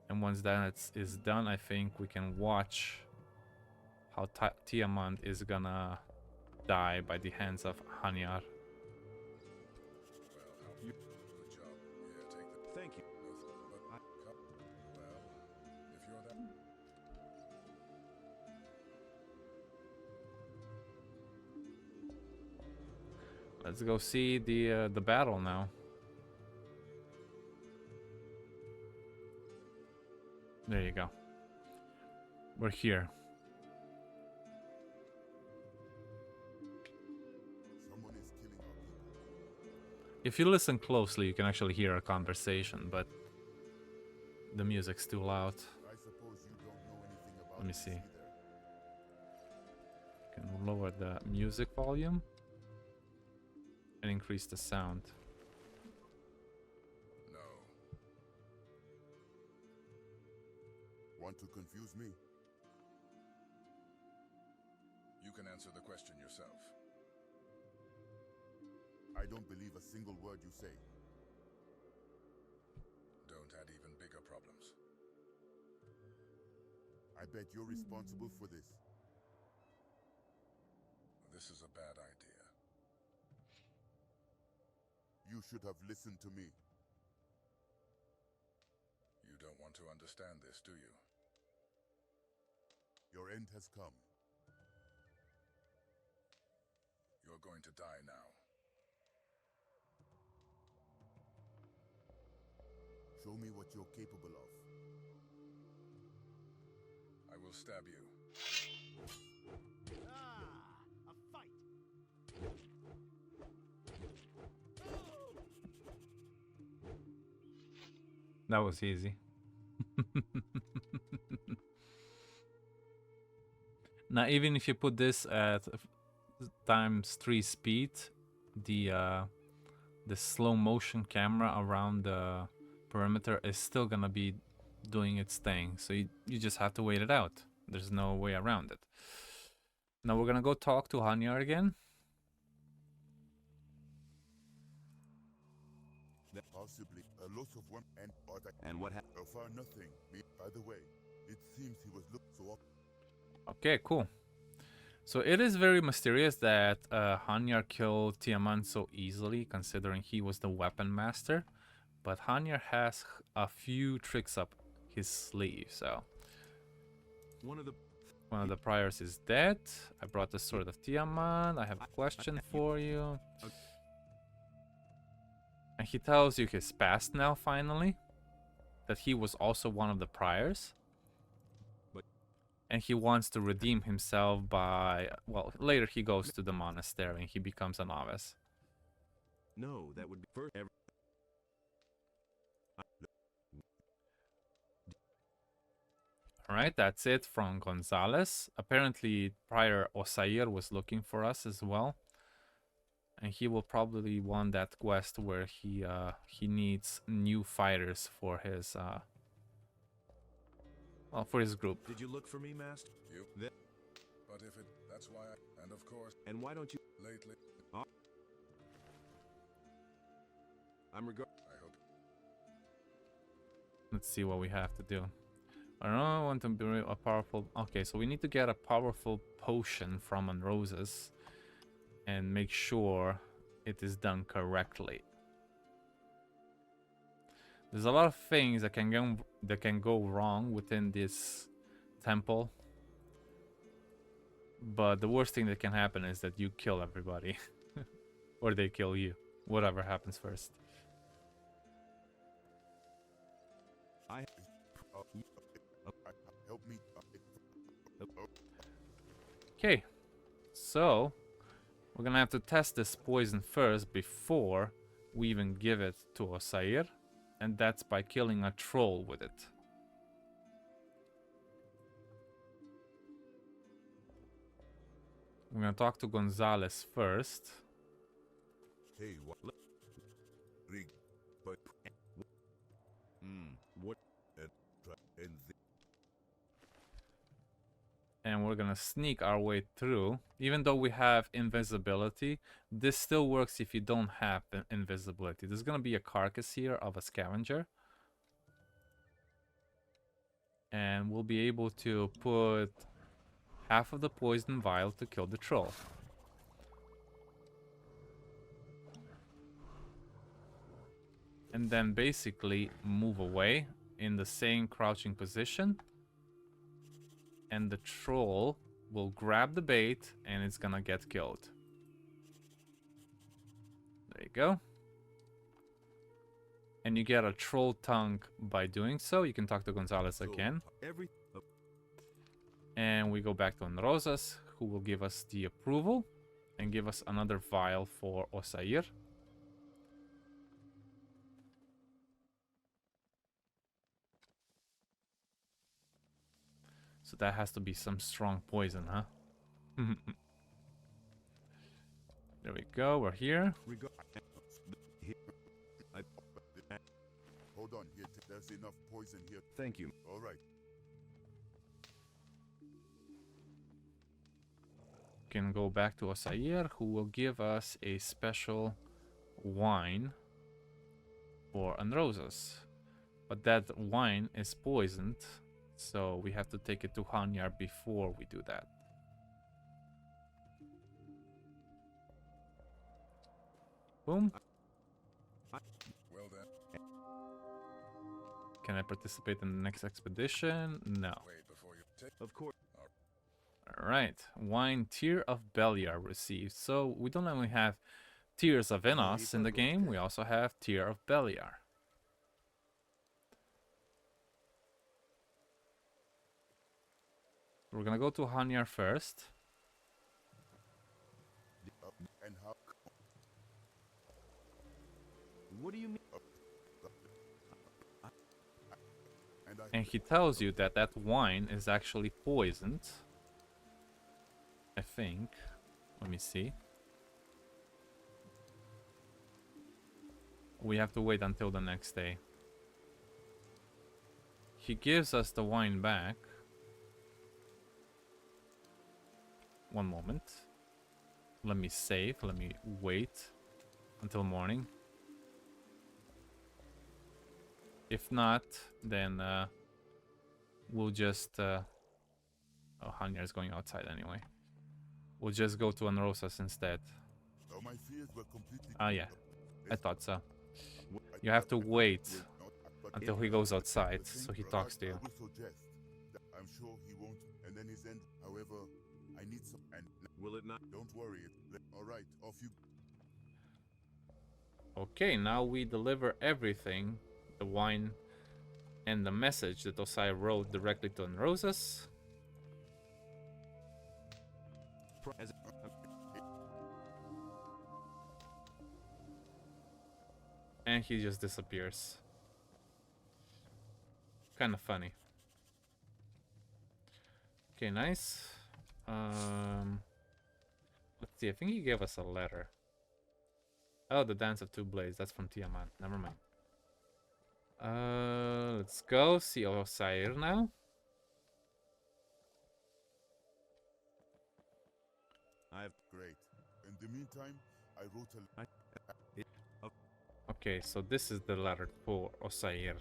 And once that is done, I think we can watch how Tiamant is gonna die by the hands of Hanyar. Thank you. Let's go see the battle now. There you go. We're here. If you listen closely, you can actually hear a conversation, but the music's too loud. Let me see. Can lower the music volume and increase the sound. No. Want to confuse me? You can answer the question yourself. I don't believe a single word you say. Don't add even bigger problems. I bet you're responsible for this. This is a bad idea. You should have listened to me. You don't want to understand this, do you? Your end has come. You're going to die now. Show me what you're capable of. I will stab you. Ah, a fight. That was easy. Now, even if you put this at ×3 speed, the slow motion camera around the perimeter is still gonna be doing its thing. So you just have to wait it out. There's no way around it. Now we're gonna go talk to Hanyar again. Possibly a loss of one and what happened? So far, nothing. By the way, it seems he was looked so up. Okay, cool. So it is very mysterious that Hanyar killed Tiamat so easily, considering he was the weapon master. But Hanyar has a few tricks up his sleeve. So one of the priors is dead. I brought the sword of Tiamat. I have a question for you. And he tells you his past now, finally. That he was also one of the priors. And he wants to redeem himself by... Well, later he goes to the monastery and he becomes a novice. No, that would be first ever. Alright, that's it from Gonzalez. Apparently, Prior Osair was looking for us as well. And he will probably want that quest where he needs new fighters for his for his group. Did you look for me, Master? You. But if it, that's why I, and of course. And why don't you? Lately. I hope. Let's see what we have to do. I don't know, I want to be a powerful... Okay, so we need to get a powerful potion from Roses and make sure it is done correctly. There's a lot of things that can go wrong within this temple. But the worst thing that can happen is that you kill everybody. Or they kill you. Whatever happens first. Help me. Okay. So, we're gonna have to test this poison first before we even give it to Osair. And that's by killing a troll with it. We're gonna talk to Gonzalez first. Hey, what? What? And we're gonna sneak our way through. Even though we have invisibility, this still works if you don't have invisibility. There's gonna be a carcass here of a scavenger. And we'll be able to put half of the poison vial to kill the troll. And then basically move away in the same crouching position. And the troll will grab the bait and it's gonna get killed. There you go. And you get a troll tongue by doing so. You can talk to Gonzalez again. And we go back to Rosas, who will give us the approval and give us another vial for Osair. So that has to be some strong poison, huh? There we go, we're here. Hold on, here. There's enough poison here. Thank you. All right. Can go back to Osair, who will give us a special wine for Unroses. But that wine is poisoned, so we have to take it to Hanyar before we do that. Boom. Well then. Can I participate in the next expedition? No. Of course. Alright. Wine Tear of Beliar received. So we don't only have Tears of Innos in the game, we also have Tear of Beliar. We're gonna go to Hanyar first. And how? What do you mean? And he tells you that that wine is actually poisoned. I think. Let me see. We have to wait until the next day. He gives us the wine back. One moment. Let me save. Let me wait until morning. If not, then we'll just... oh, Hanyar is going outside anyway. We'll just go to Unroses instead. Oh, my fears were completely... Ah, yeah. I thought so. You have to wait until he goes outside, so he talks to you. I will suggest that I'm sure he won't, and then his end. However, I need some... And will it not? Don't worry. All right, off you... Okay, now we deliver everything. The wine and the message that Osai wrote directly to Unroses. And he just disappears. Kind of funny. Okay, nice. Let's see, I think he gave us a letter. Oh, the Dance of Two Blades. That's from Tiamat. Never mind. Let's go see Osair now. Great. In the meantime, I wrote a... Okay, so this is the letter for Osair.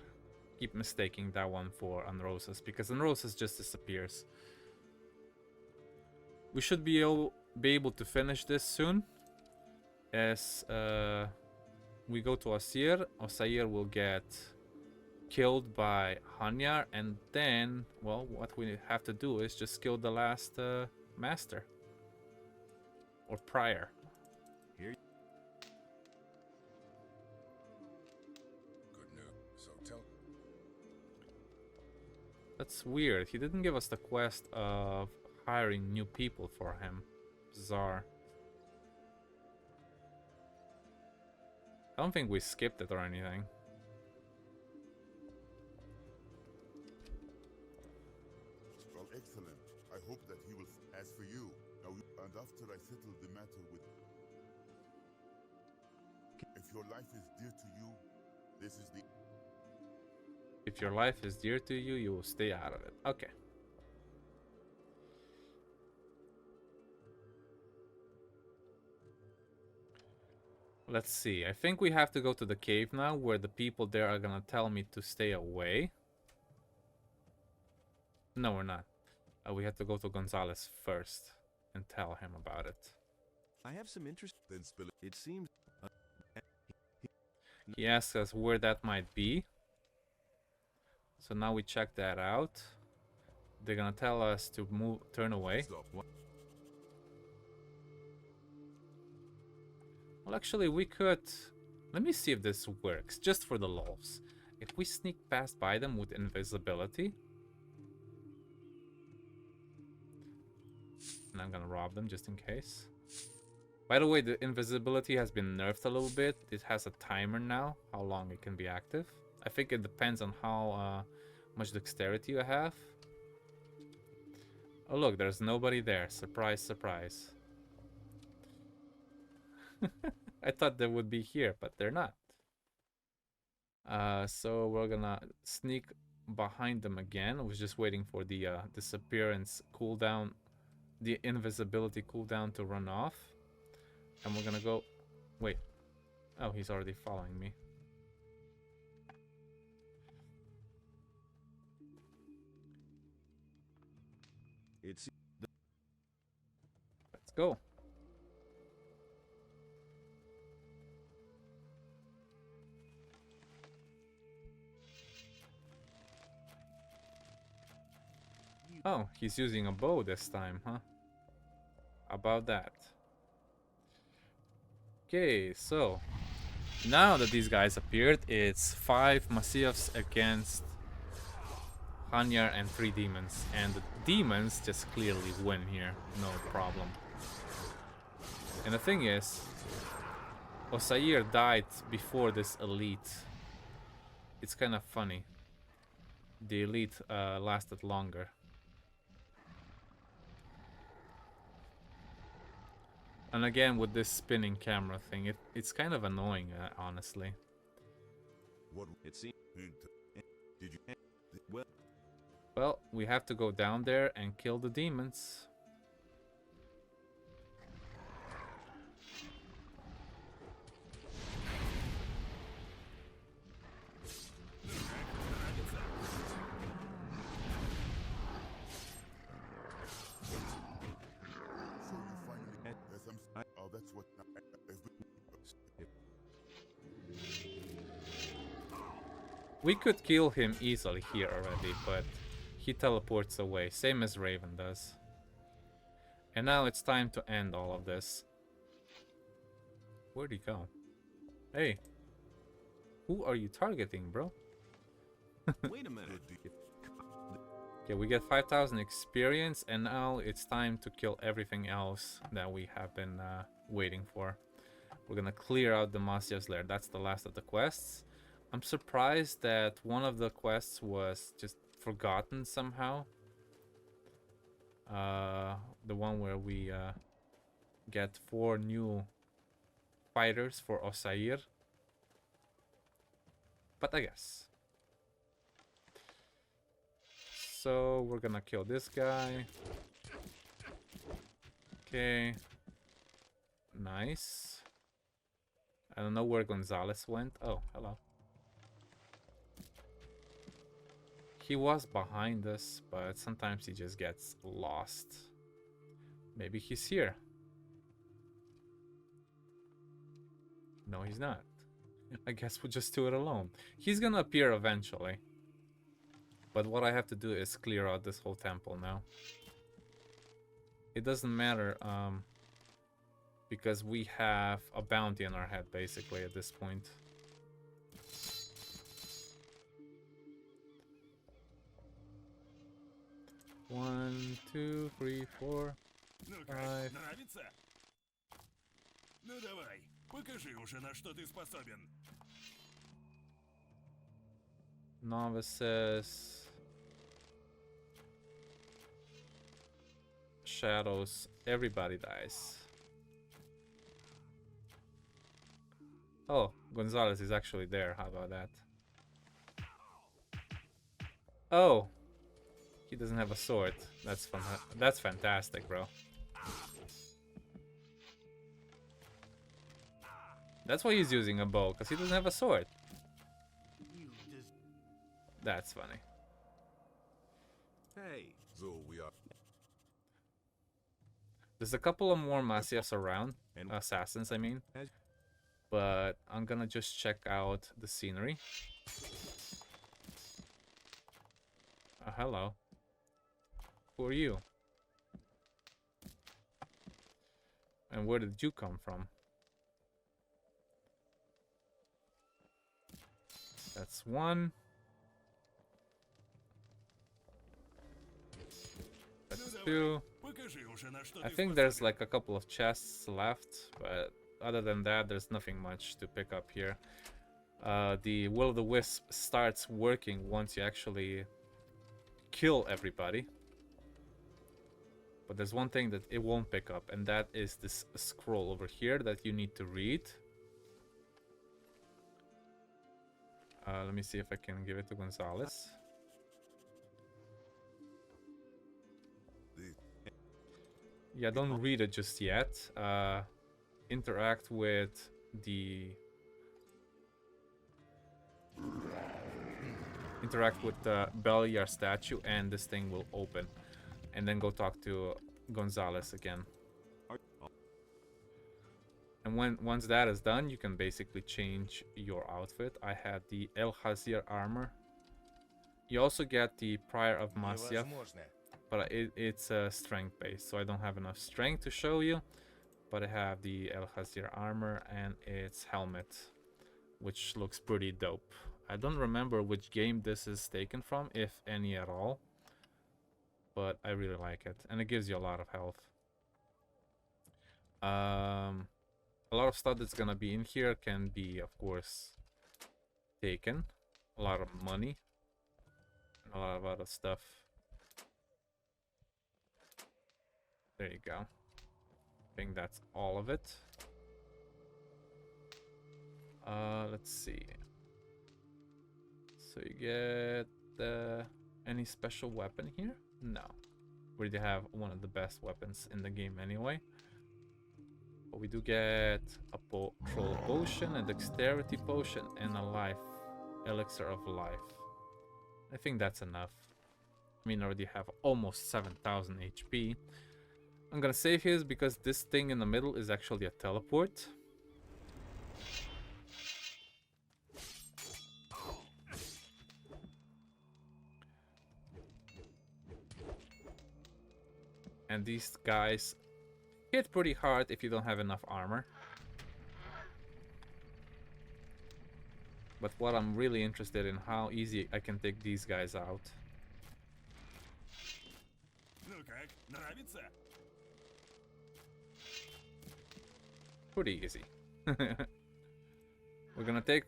Keep mistaking that one for Unroses, because Unroses just disappears. We should be able to finish this soon. As we go to Osair, Osair will get killed by Hanyar, and then, well, what we have to do is just kill the last master. Or prior. Here. Good news. So tell. That's weird. He didn't give us the quest of hiring new people for him. Bizarre. I don't think we skipped it or anything. Well, excellent. I hope that he will... As for you, now, and after I settle the matter with... If your life is dear to you, this is the... If your life is dear to you, you will stay out of it. Okay. Let's see. I think we have to go to the cave now, where the people there are gonna tell me to stay away. No, we're not. We have to go to Gonzalez first and tell him about it. I have some interest. Then spill it. It seems. He asks us where that might be. So now we check that out. They're gonna tell us to move, turn away. Well, actually, we could... Let me see if this works, just for the lulz. If we sneak past by them with invisibility... And I'm gonna rob them, just in case. By the way, the invisibility has been nerfed a little bit. It has a timer now, how long it can be active. I think it depends on how much dexterity you have. Oh look, there's nobody there. Surprise, surprise. I thought they would be here, but they're not. So we're gonna sneak behind them again. I was just waiting for the disappearance cooldown, the invisibility cooldown to run off. And we're gonna go... Wait. Oh, he's already following me. Let's go. Oh, he's using a bow this time, huh? About that. Okay, so now that these guys appeared, it's 5 Massifs against Hanyar and 3 demons. And the demons just clearly win here, no problem. And the thing is, Osair died before this elite. It's kind of funny. The elite lasted longer. And again, with this spinning camera thing, it's kind of annoying, honestly. What it seemed? Did you? Well, we have to go down there and kill the demons. We could kill him easily here already, but he teleports away, same as Raven does. And now it's time to end all of this. Where'd he go? Hey, who are you targeting, bro? Wait a minute. Okay, we get 5,000 experience, and now it's time to kill everything else that we have been waiting for. We're gonna clear out the Masyav's lair. That's the last of the quests. I'm surprised that one of the quests was just forgotten somehow. The one where we get 4 new fighters for Osair. But I guess. So we're gonna kill this guy. Okay. Nice. I don't know where Gonzalez went. Oh, hello. He was behind us, but sometimes he just gets lost. Maybe he's here. No, he's not. I guess we'll just do it alone. He's gonna appear eventually. But what I have to do is clear out this whole temple now. It doesn't matter, because we have a bounty on our head, basically, at this point. One, 2, 3, 4, 5. Нравится? Ну давай, покажи уже, на что ты способен. Novices. Shadows. Everybody dies. Oh, Gonzalez is actually there. How about that? Oh. He doesn't have a sword. That's fun. That's fantastic, bro. That's why he's using a bow, because he doesn't have a sword. That's funny. Hey, so we are. There's a couple of more Masyavs around, assassins, I mean. But I'm gonna just check out the scenery. Hello. Who are you? And where did you come from? That's one. That's 2. I think there's like a couple of chests left, but other than that, there's nothing much to pick up here. The Will O The Wisp starts working once you actually kill everybody. But there's one thing that it won't pick up, and that is this scroll over here that you need to read. Let me see if I can give it to Gonzalez. Yeah, don't read it just yet. Interact with the Beliar statue, and this thing will open. And then go talk to Gonzalez again. And once that is done, you can basically change your outfit. I had the El Hazir armor. You also get the Prior of Masyaf, but it's strength based, so I don't have enough strength to show you. But I have the El Hazir armor and its helmet, which looks pretty dope. I don't remember which game this is taken from, if any at all. But I really like it, and it gives you a lot of health. A lot of stuff that's gonna be in here can be, of course, taken. A lot of money, and a lot of other stuff. There you go. I think that's all of it. Let's see. So you get any special weapon here? No. We already have one of the best weapons in the game anyway. But we do get a troll potion, a dexterity potion, and a life elixir of life. I think that's enough. I mean, I already have almost 7,000 HP. I'm gonna save his because this thing in the middle is actually a teleport. And these guys hit pretty hard if you don't have enough armor. But what I'm really interested in, how easy I can take these guys out. Pretty easy. We're gonna take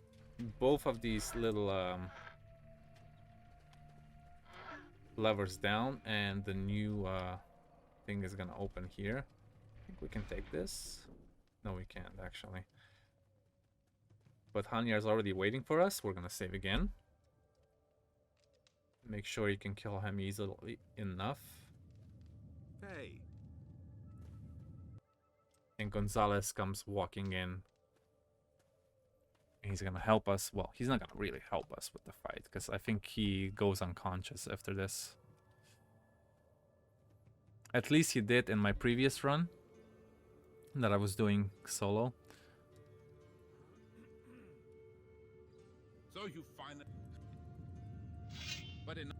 both of these little levers down, and the new thing is gonna open here. I think we can take this. No, we can't actually. But Hanyar is already waiting for us. We're gonna save again. Make sure you can kill him easily enough. Hey. And Gonzalez comes walking in. He's gonna help us. Well, he's not gonna really help us with the fight, because I think he goes unconscious after this. At least he did in my previous run that I was doing solo. So you find that, but in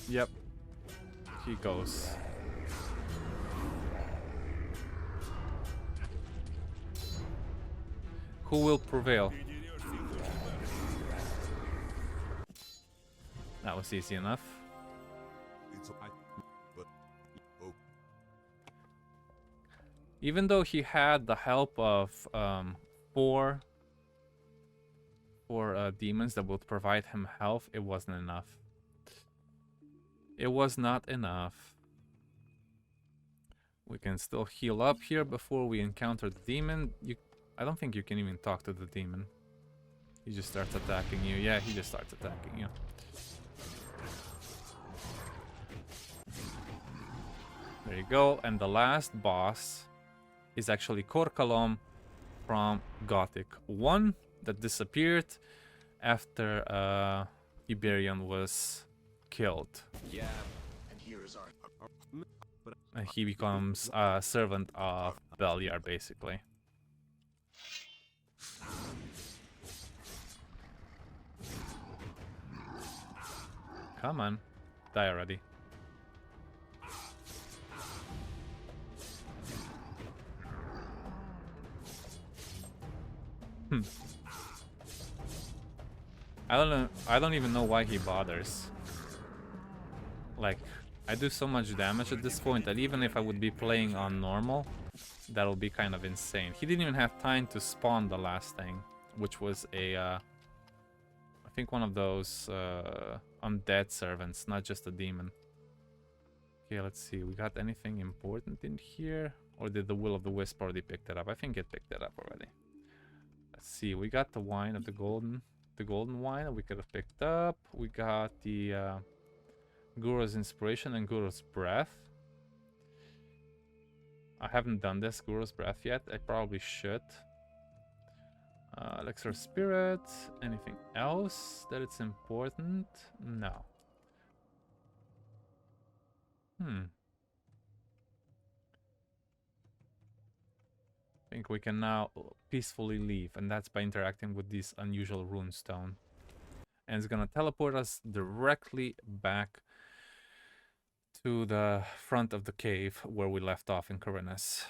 Yep, he goes. Who will prevail? That was easy enough. Even though he had the help of four demons that would provide him health, it wasn't enough. It was not enough. We can still heal up here before we encounter the demon. I don't think you can even talk to the demon. He just starts attacking you. Yeah, he just starts attacking you. There you go. And the last boss is actually Cor Kalom from Gothic 1 that disappeared after Iberian was killed. Yeah, and here is our And he becomes a servant of Beliar, basically. Come on, die already. I don't even know why he bothers. Like, I do so much damage at this point that even if I would be playing on normal, that'll be kind of insane. He didn't even have time to spawn the last thing, which was a I think one of those undead servants, not just a demon. Okay, let's see. We got anything important in here? Or did the Will of the Wisp already pick that up? I think it picked that up already. Let's see. We got the wine of the golden wine that we could have picked up. We got the Guru's Inspiration and Guru's Breath. I haven't done this Guru's Breath yet. I probably should. Elixir Spirit. Anything else that it's important? No. I think we can now peacefully leave, and that's by interacting with this unusual runestone. And it's gonna teleport us directly back to the front of the cave where we left off in Khorinis.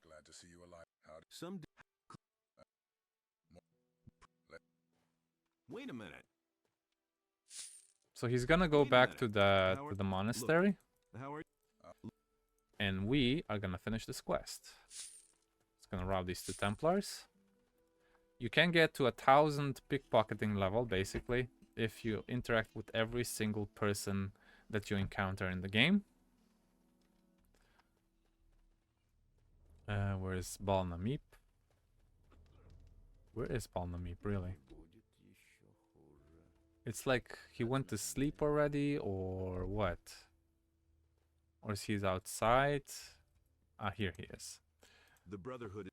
Glad to see you alive. Wait a minute. So he's gonna go back to the monastery. How are you? And we are gonna finish this quest. It's gonna rob these 2 Templars. You can get to 1,000 pickpocketing level, basically, if you interact with every single person that you encounter in the game. Where is Balnamip? Where is Balnamip, really? It's like he went to sleep already, or what? Or is he outside? Ah, here he is. The Brotherhood.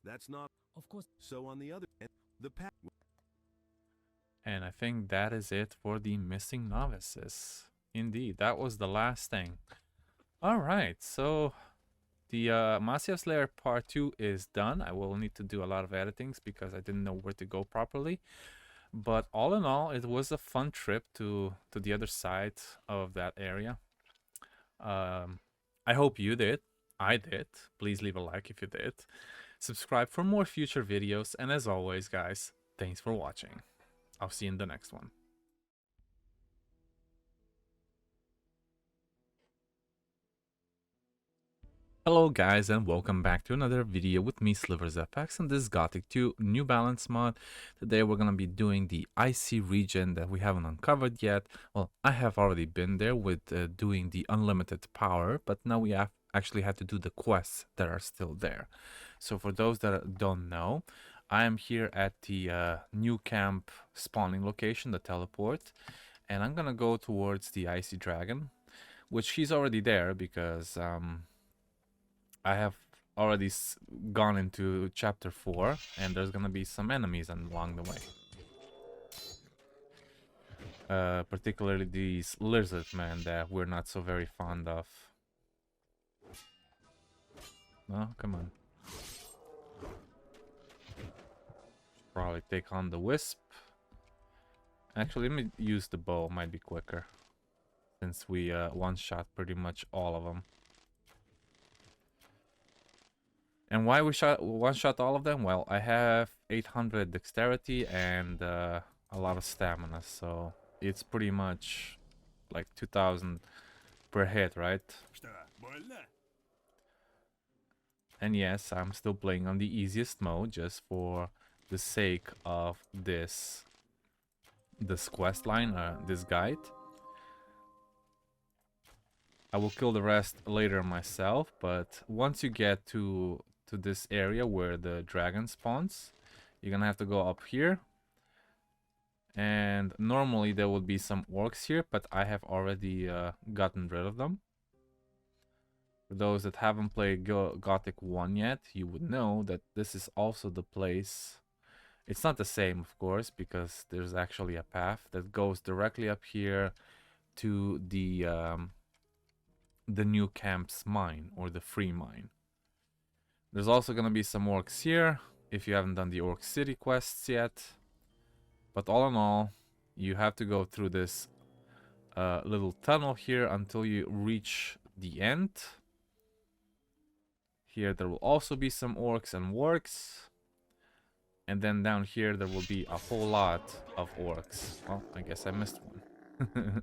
That's not. Of course. So on the other end, the pack. And I think that is it for the Missing Novices. Indeed, that was the last thing. Alright, so the Massive Slayer Part 2 is done. I will need to do a lot of editings because I didn't know where to go properly. But all in all, it was a fun trip to the other side of that area. I hope you did. I did. Please leave a like if you did. Subscribe for more future videos. And as always, guys, thanks for watching. I'll see you in the next one. Hello guys, and welcome back to another video with me, SliversFX, and this Gothic 2 New Balance mod. Today we're going to be doing the Icy region that we haven't uncovered yet. Well, I have already been there with doing the unlimited power, but now we have actually had to do the quests that are still there. So for those that don't know, I am here at the new camp spawning location, the teleport, and I'm going to go towards the Icy Dragon, which he's already there because I have already gone into chapter 4, and there's gonna be some enemies along the way. Particularly these lizard men that we're not so very fond of. No, come on. Should probably take on the wisp. Actually, let me use the bow, might be quicker. Since we one-shot pretty much all of them. And why we one-shot all of them? Well, I have 800 dexterity and a lot of stamina, so it's pretty much like 2000 per hit, right? And yes, I'm still playing on the easiest mode just for the sake of this quest line, this guide. I will kill the rest later myself, but once you get to this area where the dragon spawns, you're gonna have to go up here, and normally there would be some orcs here, but I have already gotten rid of them. For those that haven't played Gothic 1 yet, you would know that this is also the place. It's not the same, of course, because there's actually a path that goes directly up here to the new camp's mine, or the free mine. There's also going to be some orcs here, if you haven't done the Orc City quests yet. But all in all, you have to go through this little tunnel here until you reach the end. Here there will also be some orcs and wargs. And then down here there will be a whole lot of orcs. Well, I guess I missed one.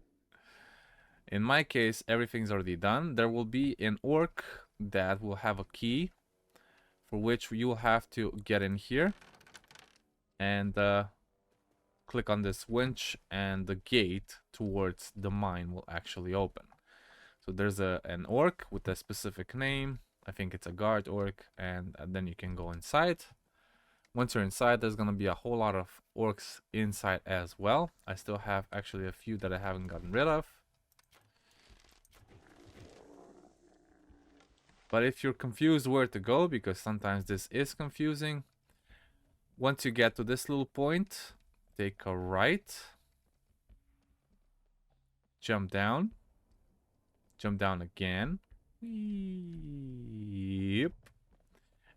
In my case, everything's already done. There will be an orc that will have a key, for which you will have to get in here and click on this winch and the gate towards the mine will actually open. So there's an orc with a specific name. I think it's a guard orc, and then you can go inside. Once you're inside, there's gonna be a whole lot of orcs inside as well. I still have actually a few that I haven't gotten rid of. But if you're confused where to go, because sometimes this is confusing, once you get to this little point, take a right, jump down again, yep,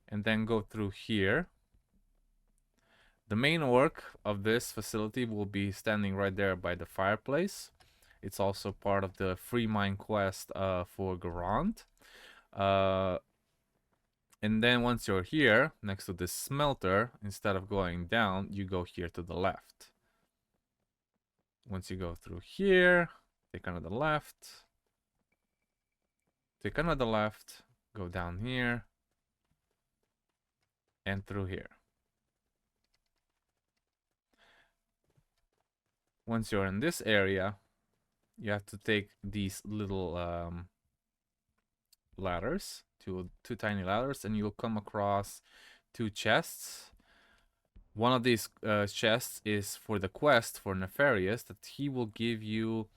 and then go through here. The main orc of this facility will be standing right there by the fireplace. It's also part of the free mine quest for Garand. And then once you're here, next to this smelter, instead of going down, you go here to the left. Once you go through here, take another left. Take another left, go down here, and through here. Once you're in this area, you have to take these little ladders, two tiny ladders, and you'll come across 2 chests. One of these chests is for the quest for Nefarious, that he will give you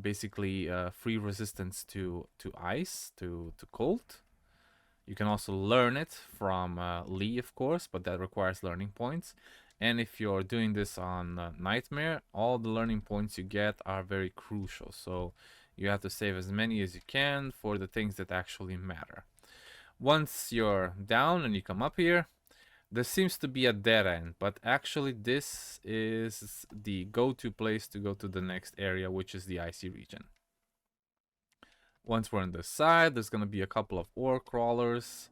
basically free resistance to ice, to cold. You can also learn it from Lee, of course, but that requires learning points. And if you're doing this on Nightmare, all the learning points you get are very crucial. So you have to save as many as you can for the things that actually matter. Once you're down and you come up here, there seems to be a dead end, but actually this is the go-to place to go to the next area, which is the icy region. Once we're on this side, there's going to be a couple of ore crawlers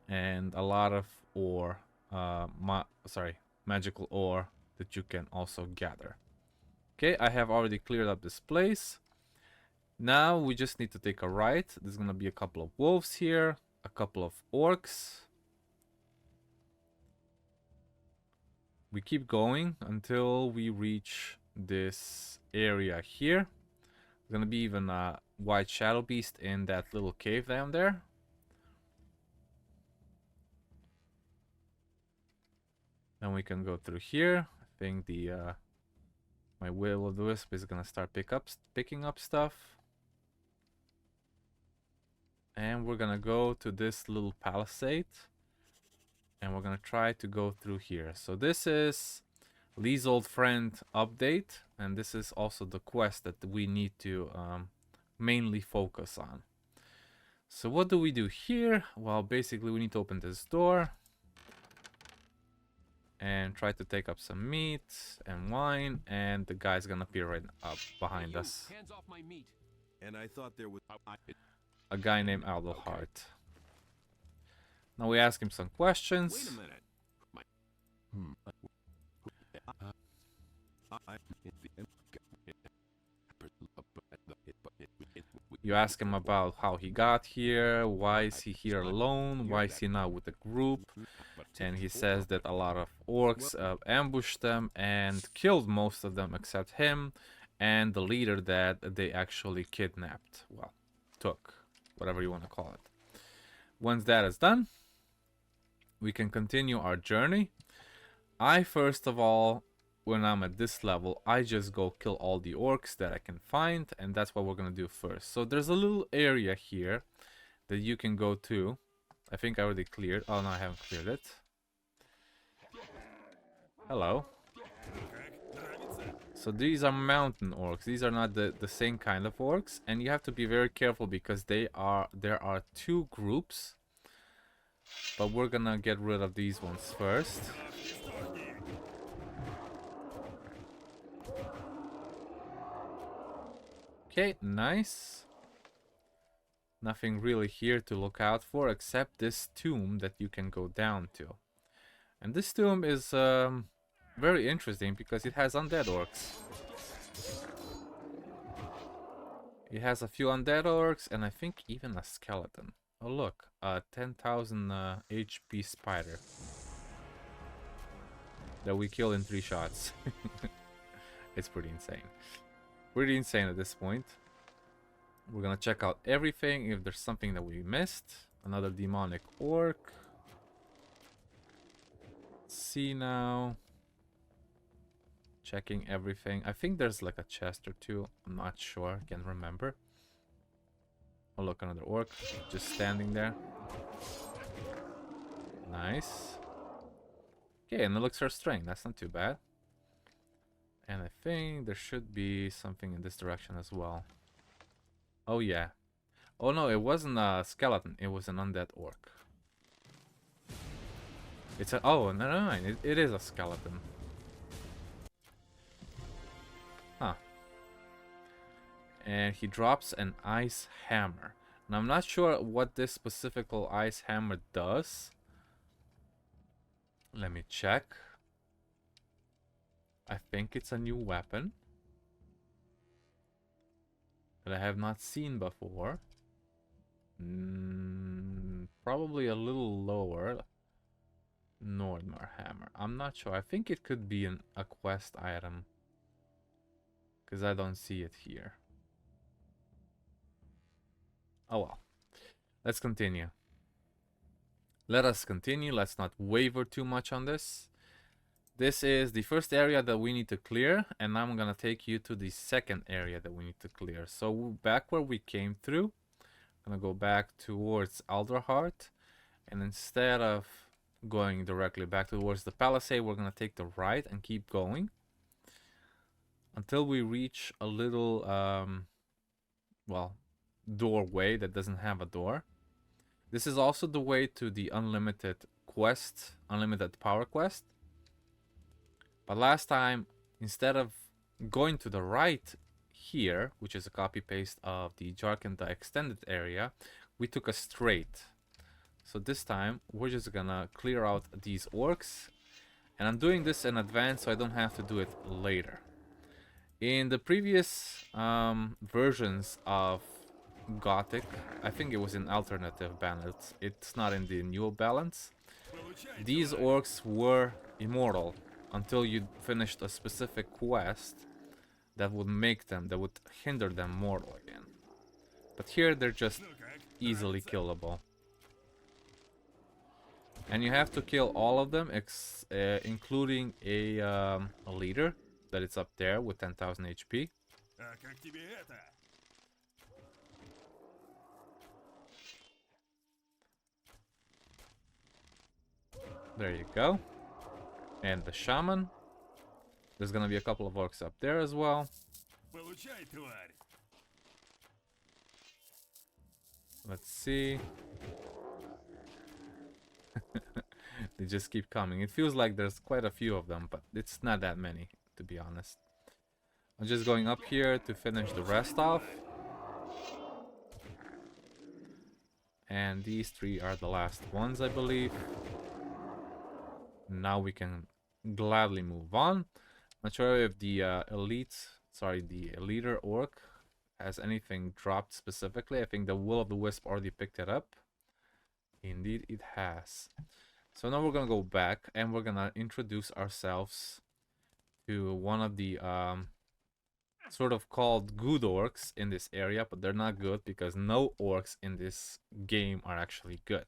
and a lot of ore, magical ore that you can also gather. Okay, I have already cleared up this place. Now we just need to take a right. There's going to be a couple of wolves here, a couple of orcs. We keep going until we reach this area here. There's gonna be even a white shadow beast in that little cave down there. Then we can go through here. I think the my Will O The Wisp is gonna start picking up stuff. And we're gonna go to this little palisade. And we're gonna try to go through here. So this is Lee's old friend update, and this is also the quest that we need to mainly focus on. So what do we do here? Well, basically we need to open this door and try to take up some meat and wine, and the guy's gonna appear right up behind us. Hands off my meat. And I thought there was A guy named Aldalhart. Now we ask him some questions. Wait a minute. You ask him about how he got here, why is he here alone, why is he not with the group, and he says that a lot of orcs ambushed them and killed most of them except him and the leader that they actually kidnapped, well, took, whatever you want to call it. Once that is done, we can continue our journey. First of all, when I'm at this level, I just go kill all the orcs that I can find, and that's what we're gonna do first. So there's a little area here that you can go to. I think I already cleared. Oh no, I haven't cleared it. Hello. So these are mountain orcs. These are not the same kind of orcs, and you have to be very careful because there are 2 groups. But we're gonna get rid of these ones first. Okay, nice. Nothing really here to look out for except this tomb that you can go down to. And this tomb is very interesting because it has undead orcs. It has a few undead orcs and I think even a skeleton. Oh look, a 10,000 HP spider that we kill in 3 shots. It's pretty insane. Pretty insane at this point. We're gonna check out everything if there's something that we missed. Another demonic orc. Let's see now. Checking everything. I think there's like a chest or two. I'm not sure. Can't remember. Oh look, another orc. Just standing there. Nice. Okay, and elixir strength. That's not too bad. And I think there should be something in this direction as well. Oh yeah. Oh no, it wasn't a skeleton. It was an undead orc. It's a... Oh, no. It is a skeleton. Huh. And he drops an ice hammer. And I'm not sure what this specific ice hammer does. Let me check. I think it's a new weapon that I have not seen before. Probably a little lower. Nordmar hammer. I'm not sure. I think it could be a quest item, because I don't see it here. Oh well. Let's continue. Let us continue. Let's not waver too much on this. This is the first area that we need to clear, and I'm gonna take you to the second area that we need to clear. So back where we came through, I'm gonna go back towards Alderheart, and instead of going directly back towards the palisade, we're gonna take the right and keep going until we reach a little well, doorway that doesn't have a door. This is also the way to the unlimited quest, unlimited power quest. But last time, instead of going to the right here, which is a copy paste of the Jharkendar extended area, we took a straight. So this time we're just gonna clear out these orcs, and I'm doing this in advance so I don't have to do it later. In the previous versions of Gothic, I think it was in alternative balance, it's not in the new balance, these orcs were immortal until you finished a specific quest that would make them, that would hinder them mortal again. But here they're just easily killable. And you have to kill all of them, including a leader that is up there with 10,000 HP. There you go. And the shaman. There's gonna be a couple of orcs up there as well. Let's see. They just keep coming. It feels like there's quite a few of them, but it's not that many, to be honest. I'm just going up here to finish the rest off. And these three are the last ones, I believe. Now we can gladly move on. Not sure if the the leader orc has anything dropped specifically. I think the Will O The Wisp already picked it up. Indeed it has. So now we're gonna go back and we're gonna introduce ourselves to one of the sort of called good orcs in this area, but they're not good because no orcs in this game are actually good.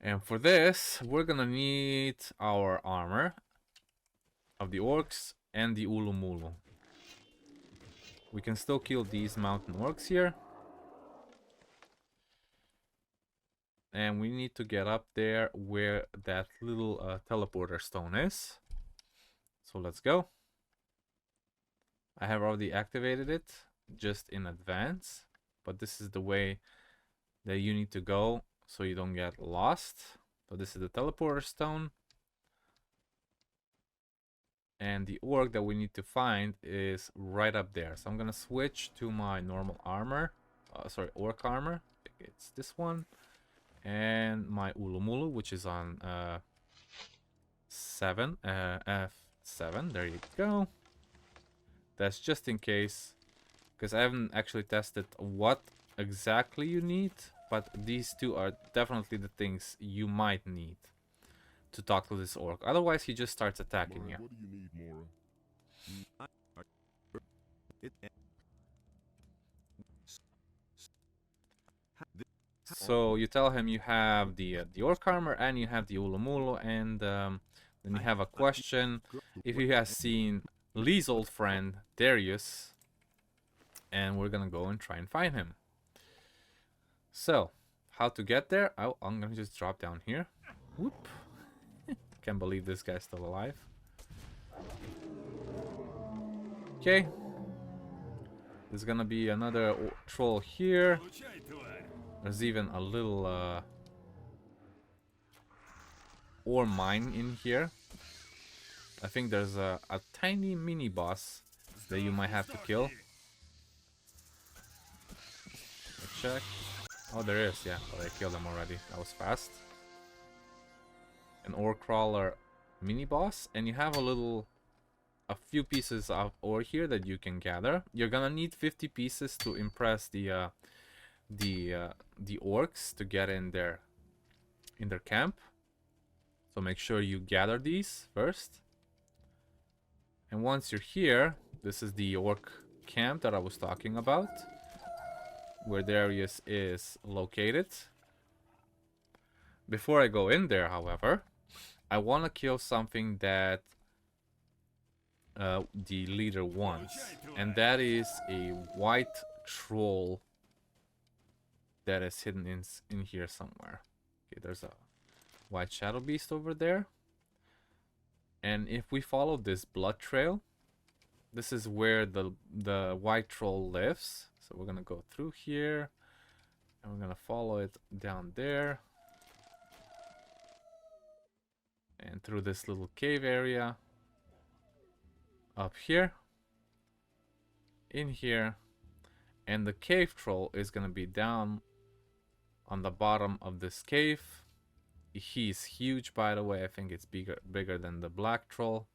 And for this, we're gonna need our armor of the orcs and the Ulu Mulu. We can still kill these mountain orcs here. And we need to get up there where that little teleporter stone is. So let's go. I have already activated it just in advance, but this is the way that you need to go so you don't get lost. So this is the teleporter stone. And the orc that we need to find is right up there. So I'm gonna switch to my normal armor. Orc armor. It's this one. And my Ulu Mulu, which is on F7. There you go. That's just in case, because I haven't actually tested what exactly you need, but these two are definitely the things you might need. to talk to this orc. Otherwise, he just starts attacking you. What do you need, Mora? So you tell him you have the orc armor and you have the Ulu Mulu, and then you have a question if he has seen Lee's old friend Darius, and we're gonna go and try and find him. So how to get there? Oh, I'm gonna just drop down here. Whoop! Can't believe this guy's still alive. Okay, there's gonna be another troll here. There's even a little ore mine in here. I think there's a tiny mini boss that you might have to kill. Let's check. Oh, there is, yeah. But I killed him already. That was fast. An ore crawler mini boss, and you have a few pieces of ore here that you can gather. You're gonna need 50 pieces to impress the orcs to get in their camp. So make sure you gather these first. And once you're here, this is the orc camp that I was talking about, where Darius is located. Before I go in there, however, I want to kill something that the leader wants, and that is a white troll that is hidden in here somewhere. Okay, there's a white shadow beast over there, and if we follow this blood trail, this is where the white troll lives. So we're gonna go through here, and we're gonna follow it down there, and through this little cave area, up here, in here, and the cave troll is gonna be down on the bottom of this cave. He's huge, by the way. I think it's bigger than the black troll,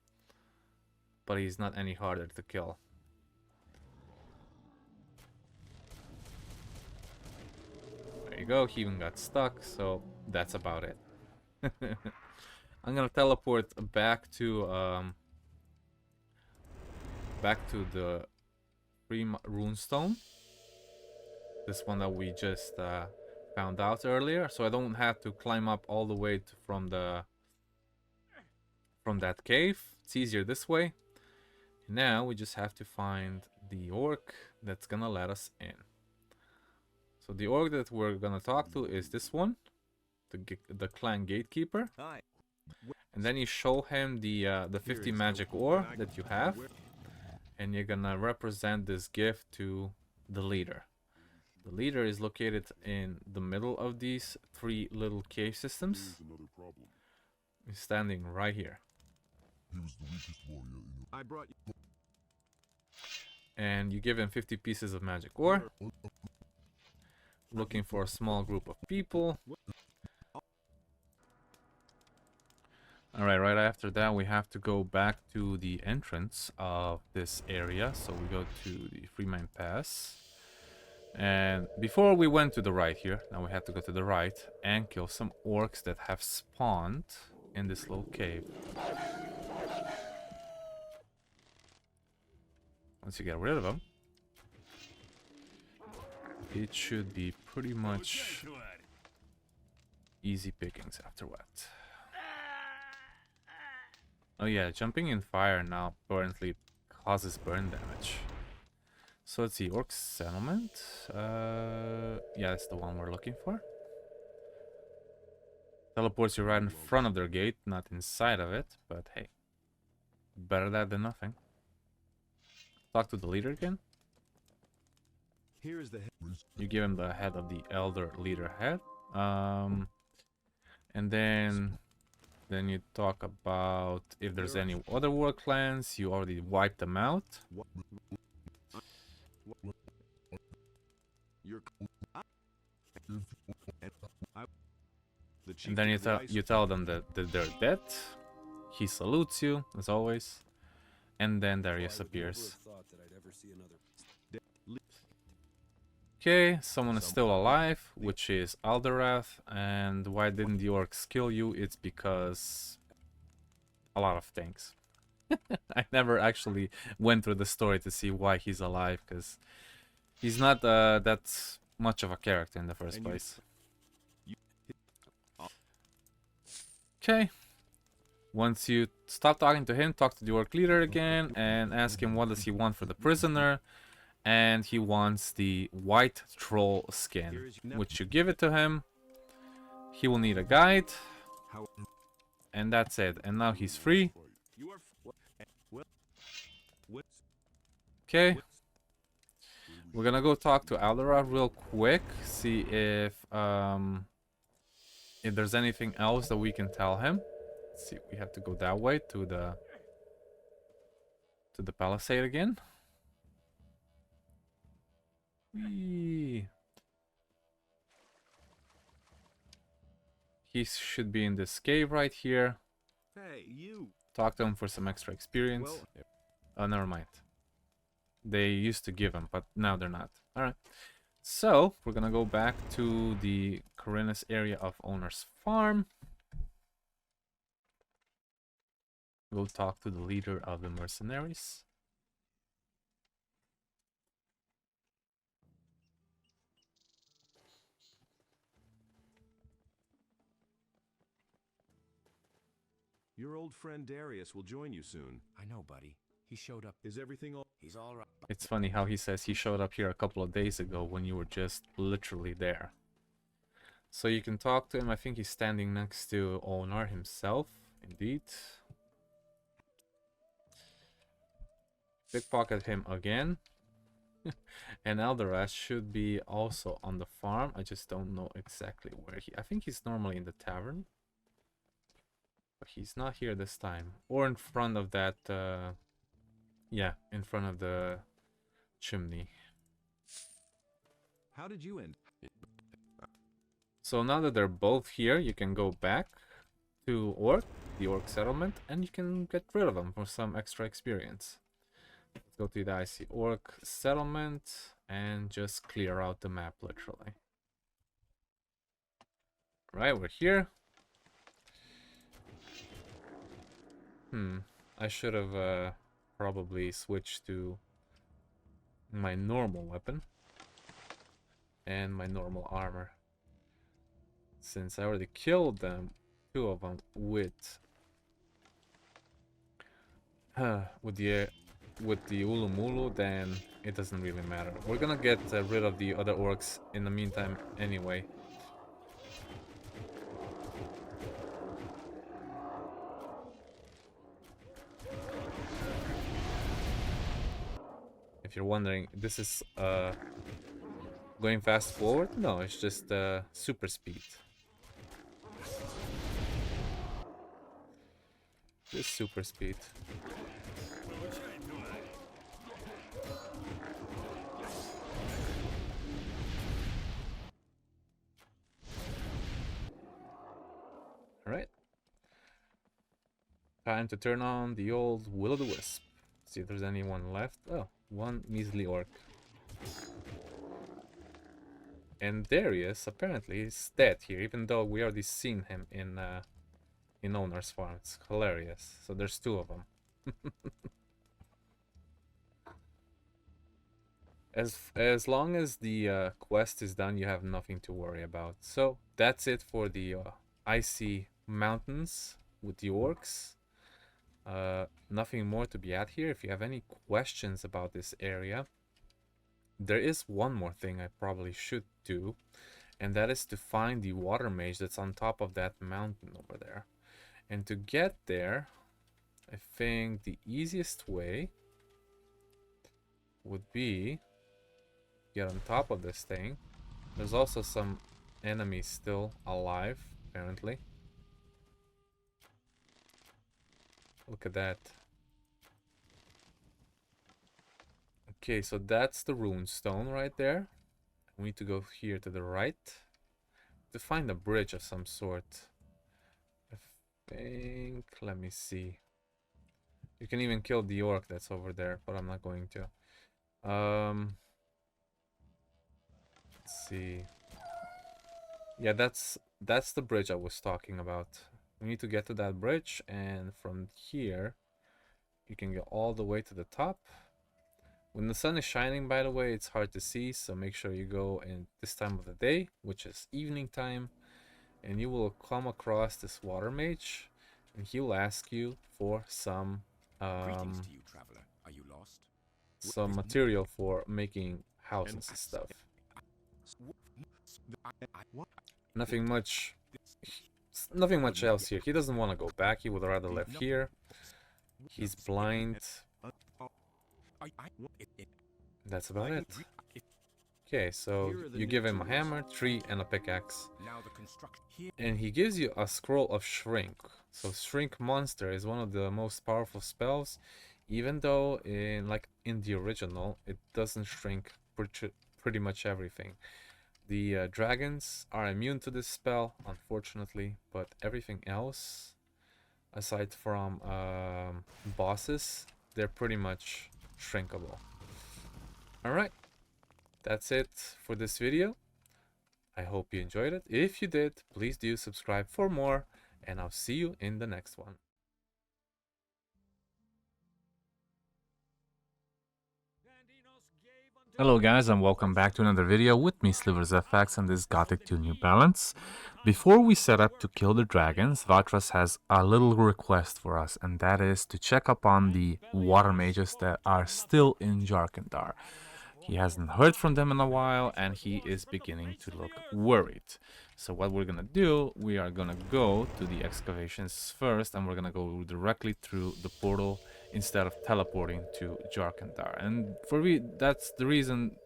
but he's not any harder to kill. There you go. He even got stuck, so that's about it. I'm gonna teleport back to the free runestone, this one that we just found out earlier, so I don't have to climb up all the way from that cave. It's easier this way. Now we just have to find the orc that's gonna let us in. So the orc that we're gonna talk to is this one, the clan gatekeeper. And then you show him the 50 magic ore that you have, and you're gonna represent this gift to the leader. The leader is located in the middle of these three little cave systems. He's standing right here. He was the weakest warrior in I brought you. And you give him 50 pieces of magic ore. Looking for a small group of people. Alright, right after that we have to go back to the entrance of this area. So we go to the Freemine Pass. And before we went to the right here, now we have to go to the right and kill some orcs that have spawned in this little cave. Once you get rid of them, it should be pretty much easy pickings afterwards. Oh yeah, jumping in fire now apparently causes burn damage. So let's see, Orc Settlement. Yeah, that's the one we're looking for. Teleports you right in front of their gate, not inside of it, but hey, better that than nothing. Talk to the leader again. Here is the head. You give him the head of the elder leader head. And then you talk about if there's any other war clans. You already wiped them out. And then you tell them that they're dead. He salutes you as always, and then Darius appears. Okay, someone is still alive, which is Irdorath. And why didn't the orcs kill you? It's because a lot of things. I never actually went through the story to see why he's alive, because he's not that much of a character in the first place. Okay. Once you stop talking to him, talk to the orc leader again and ask him what does he want for the prisoner. And he wants the white troll skin, which you give it to him. He will need a guide. And that's it. And now he's free. Okay. We're gonna go talk to Irdorath real quick. See if there's anything else that we can tell him. Let's see, we have to go that way to the palisade again. Whee. He should be in this cave right here. Hey, you. Talk to him for some extra experience. Oh, never mind. They used to give him, but now they're not. Alright. So, we're gonna go back to the Khorinis area of Owner's Farm. We'll talk to the leader of the Mercenaries. Your old friend Darius will join you soon. I know, buddy. He showed up. Is everything all... He's all right. It's funny how he says he showed up here a couple of days ago when you were just literally there. So you can talk to him. I think he's standing next to Onar himself. Indeed. Pickpocket him again. And Irdorath should be also on the farm. I just don't know exactly where he... I think he's normally in the tavern. But he's not here this time. Or in front of that... yeah, in front of the chimney. How did you end? So now that they're both here, you can go back to the Orc settlement, and you can get rid of them for some extra experience. Let's go to the Icy Orc settlement and just clear out the map, literally. Right, we're here. I should have probably switched to my normal weapon and my normal armor, since I already killed them, two of them with the Ulu Mulu. Then it doesn't really matter. We're gonna get rid of the other orcs in the meantime anyway. If you're wondering, this is going fast forward? No, it's just super speed. Just super speed. Alright. Time to turn on the old Will O The Wisp. See if there's anyone left. Oh, one measly orc. And Darius apparently is dead here, even though we already seen him in Owner's Farm. It's hilarious. So there's two of them. As long as the quest is done, you have nothing to worry about. So that's it for the icy mountains with the orcs. Nothing more to be at here. If you have any questions about this area, there is one more thing I probably should do, and that is to find the Water Mage that's on top of that mountain over there. And to get there, I think the easiest way would be get on top of this thing. There's also some enemies still alive, apparently. Look at that. Okay, so that's the rune stone right there. We need to go here to the right to find a bridge of some sort. I think, let me see. You can even kill the orc that's over there, but I'm not going to. Let's see. Yeah, that's the bridge I was talking about. We need to get to that bridge, and from here you can get all the way to the top. When the sun is shining, by the way, it's hard to see, so make sure you go in this time of the day, which is evening time, and you will come across this Water Mage, and he will ask you for some Greetings to you, traveler. Are you lost? some material for making houses and stuff. Nothing much else here. He doesn't want to go back. He would rather live here. He's blind. That's about it. Okay, so you give him a hammer, tree, and a pickaxe. And he gives you a scroll of shrink. So shrink monster is one of the most powerful spells, even though in the original it doesn't shrink pretty much everything. The dragons are immune to this spell, unfortunately, but everything else, aside from bosses, they're pretty much shrinkable. Alright, that's it for this video. I hope you enjoyed it. If you did, please do subscribe for more, and I'll see you in the next one. Hello guys, and welcome back to another video with me, SliversFX, and this Gothic 2 New Balance. Before we set up to kill the dragons, Vatras has a little request for us, and that is to check up on the Water Mages that are still in Jharkendar. He hasn't heard from them in a while, and he is beginning to look worried. So what we're gonna do, we are gonna go to the excavations first, and we're gonna go directly through the portal instead of teleporting to Jharkendar. And that's the reason.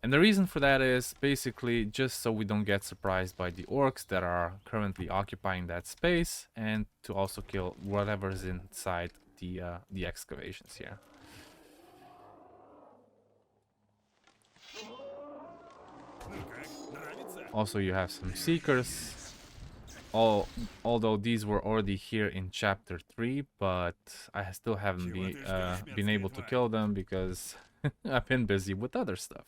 And the reason for that is basically just so we don't get surprised by the orcs that are currently occupying that space, and to also kill whatever's inside the excavations here. Also, you have some seekers. Although these were already here in chapter 3, but I still haven't been able to kill them because I've been busy with other stuff.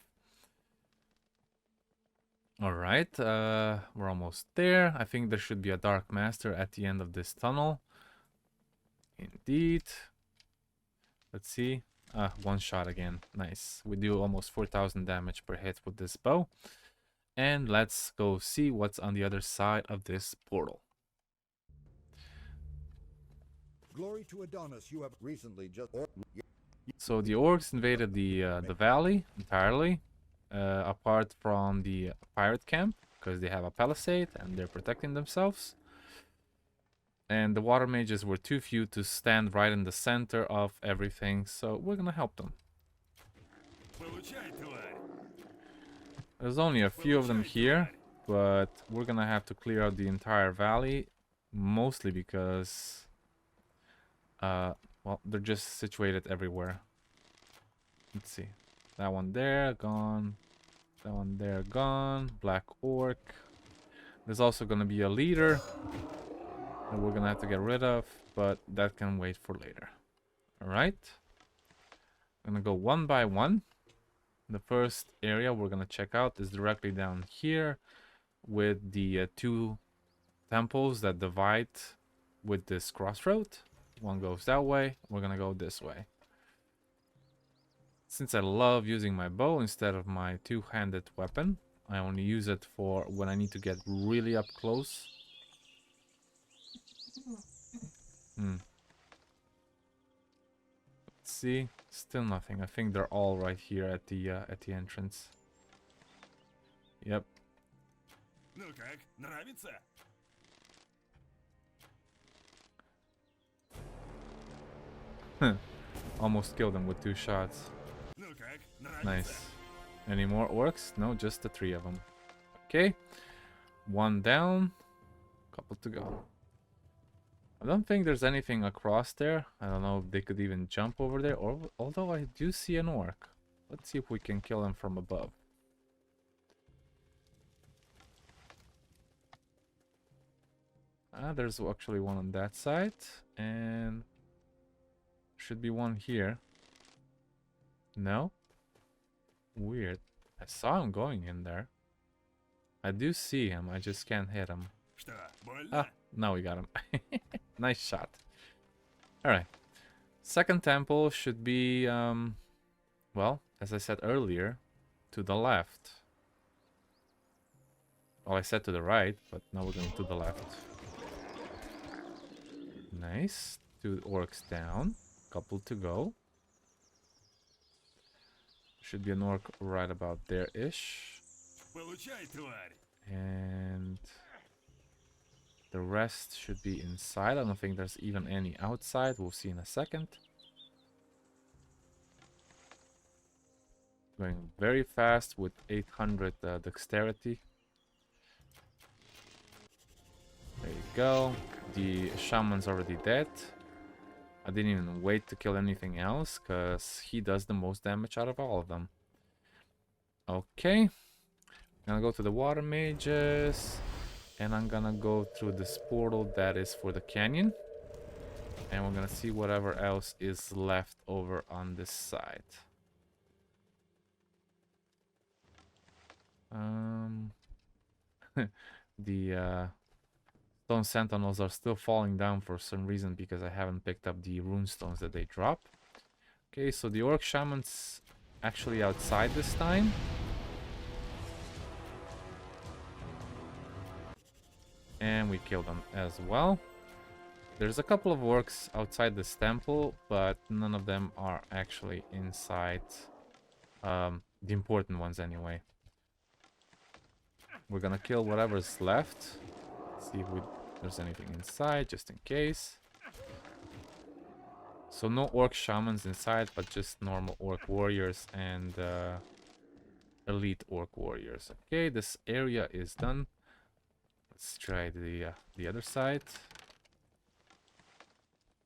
Alright, we're almost there. I think there should be a Dark Master at the end of this tunnel. Indeed. Let's see. One shot again. Nice. We do almost 4,000 damage per hit with this bow. And let's go see what's on the other side of this portal. Glory to Adonis, you have recently just... So the orcs invaded the valley entirely, apart from the pirate camp, because they have a palisade and they're protecting themselves. And the water mages were too few to stand right in the center of everything, so we're gonna help them. There's only a few of them here, but we're gonna have to clear out the entire valley, mostly because well, they're just situated everywhere. Let's see. That one there, gone. That one there, gone. Black orc. There's also gonna be a leader that we're gonna have to get rid of, but that can wait for later. Alright. I'm gonna go one by one. The first area we're gonna check out is directly down here with the two temples that divide with this crossroad. One goes that way, we're gonna go this way. Since I love using my bow instead of my two-handed weapon, I only use it for when I need to get really up close. Let's see, still nothing. I think they're all right here at the entrance. Yep. Almost killed them with 2 shots. Nice. Any more orcs? No, just the 3 of them. Okay. 1 down. Couple to go. I don't think there's anything across there. I don't know if they could even jump over there. Or although I do see an orc. Let's see if we can kill him from above. There's actually one on that side. And should be one here. No? Weird. I saw him going in there. I do see him, I just can't hit him. Ah, now we got him. Nice shot. Alright. Second temple should be, well, as I said earlier, to the left. Well, I said to the right, but now we're going to the left. Nice. 2 orcs down. Couple to go. Should be an orc right about there-ish. And the rest should be inside. I don't think there's even any outside. We'll see in a second. Going very fast with 800 dexterity. There you go. The shaman's already dead. I didn't even wait to kill anything else, because he does the most damage out of all of them. Okay. I'm gonna go to the Water Mages. And I'm gonna go through this portal that is for the canyon. And we're gonna see whatever else is left over on this side. The stone sentinels are still falling down for some reason because I haven't picked up the runestones that they drop. Okay, so the orc shaman's actually outside this time. And we killed them as well. There's a couple of orcs outside this temple, but none of them are actually inside. The important ones anyway. We're gonna kill whatever's left. See if there's anything inside, just in case. So no orc shamans inside, but just normal orc warriors and elite orc warriors. Okay, this area is done. Let's try the other side.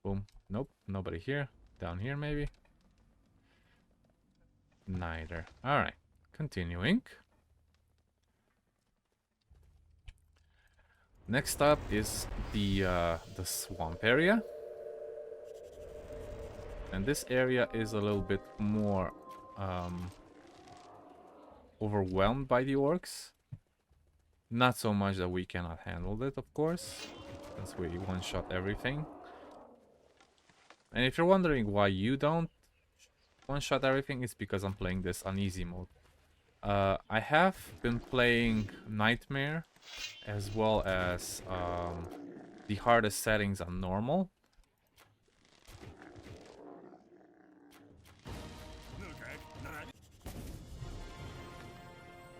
Boom. Nope, nobody here. Down here maybe. Neither. All right, continuing. Next up is the swamp area, and this area is a little bit more overwhelmed by the orcs. Not so much that we cannot handle it, of course, since we one-shot everything. And if you're wondering why you don't one-shot everything, it's because I'm playing this on easy mode. I have been playing Nightmare as well as the hardest settings on normal.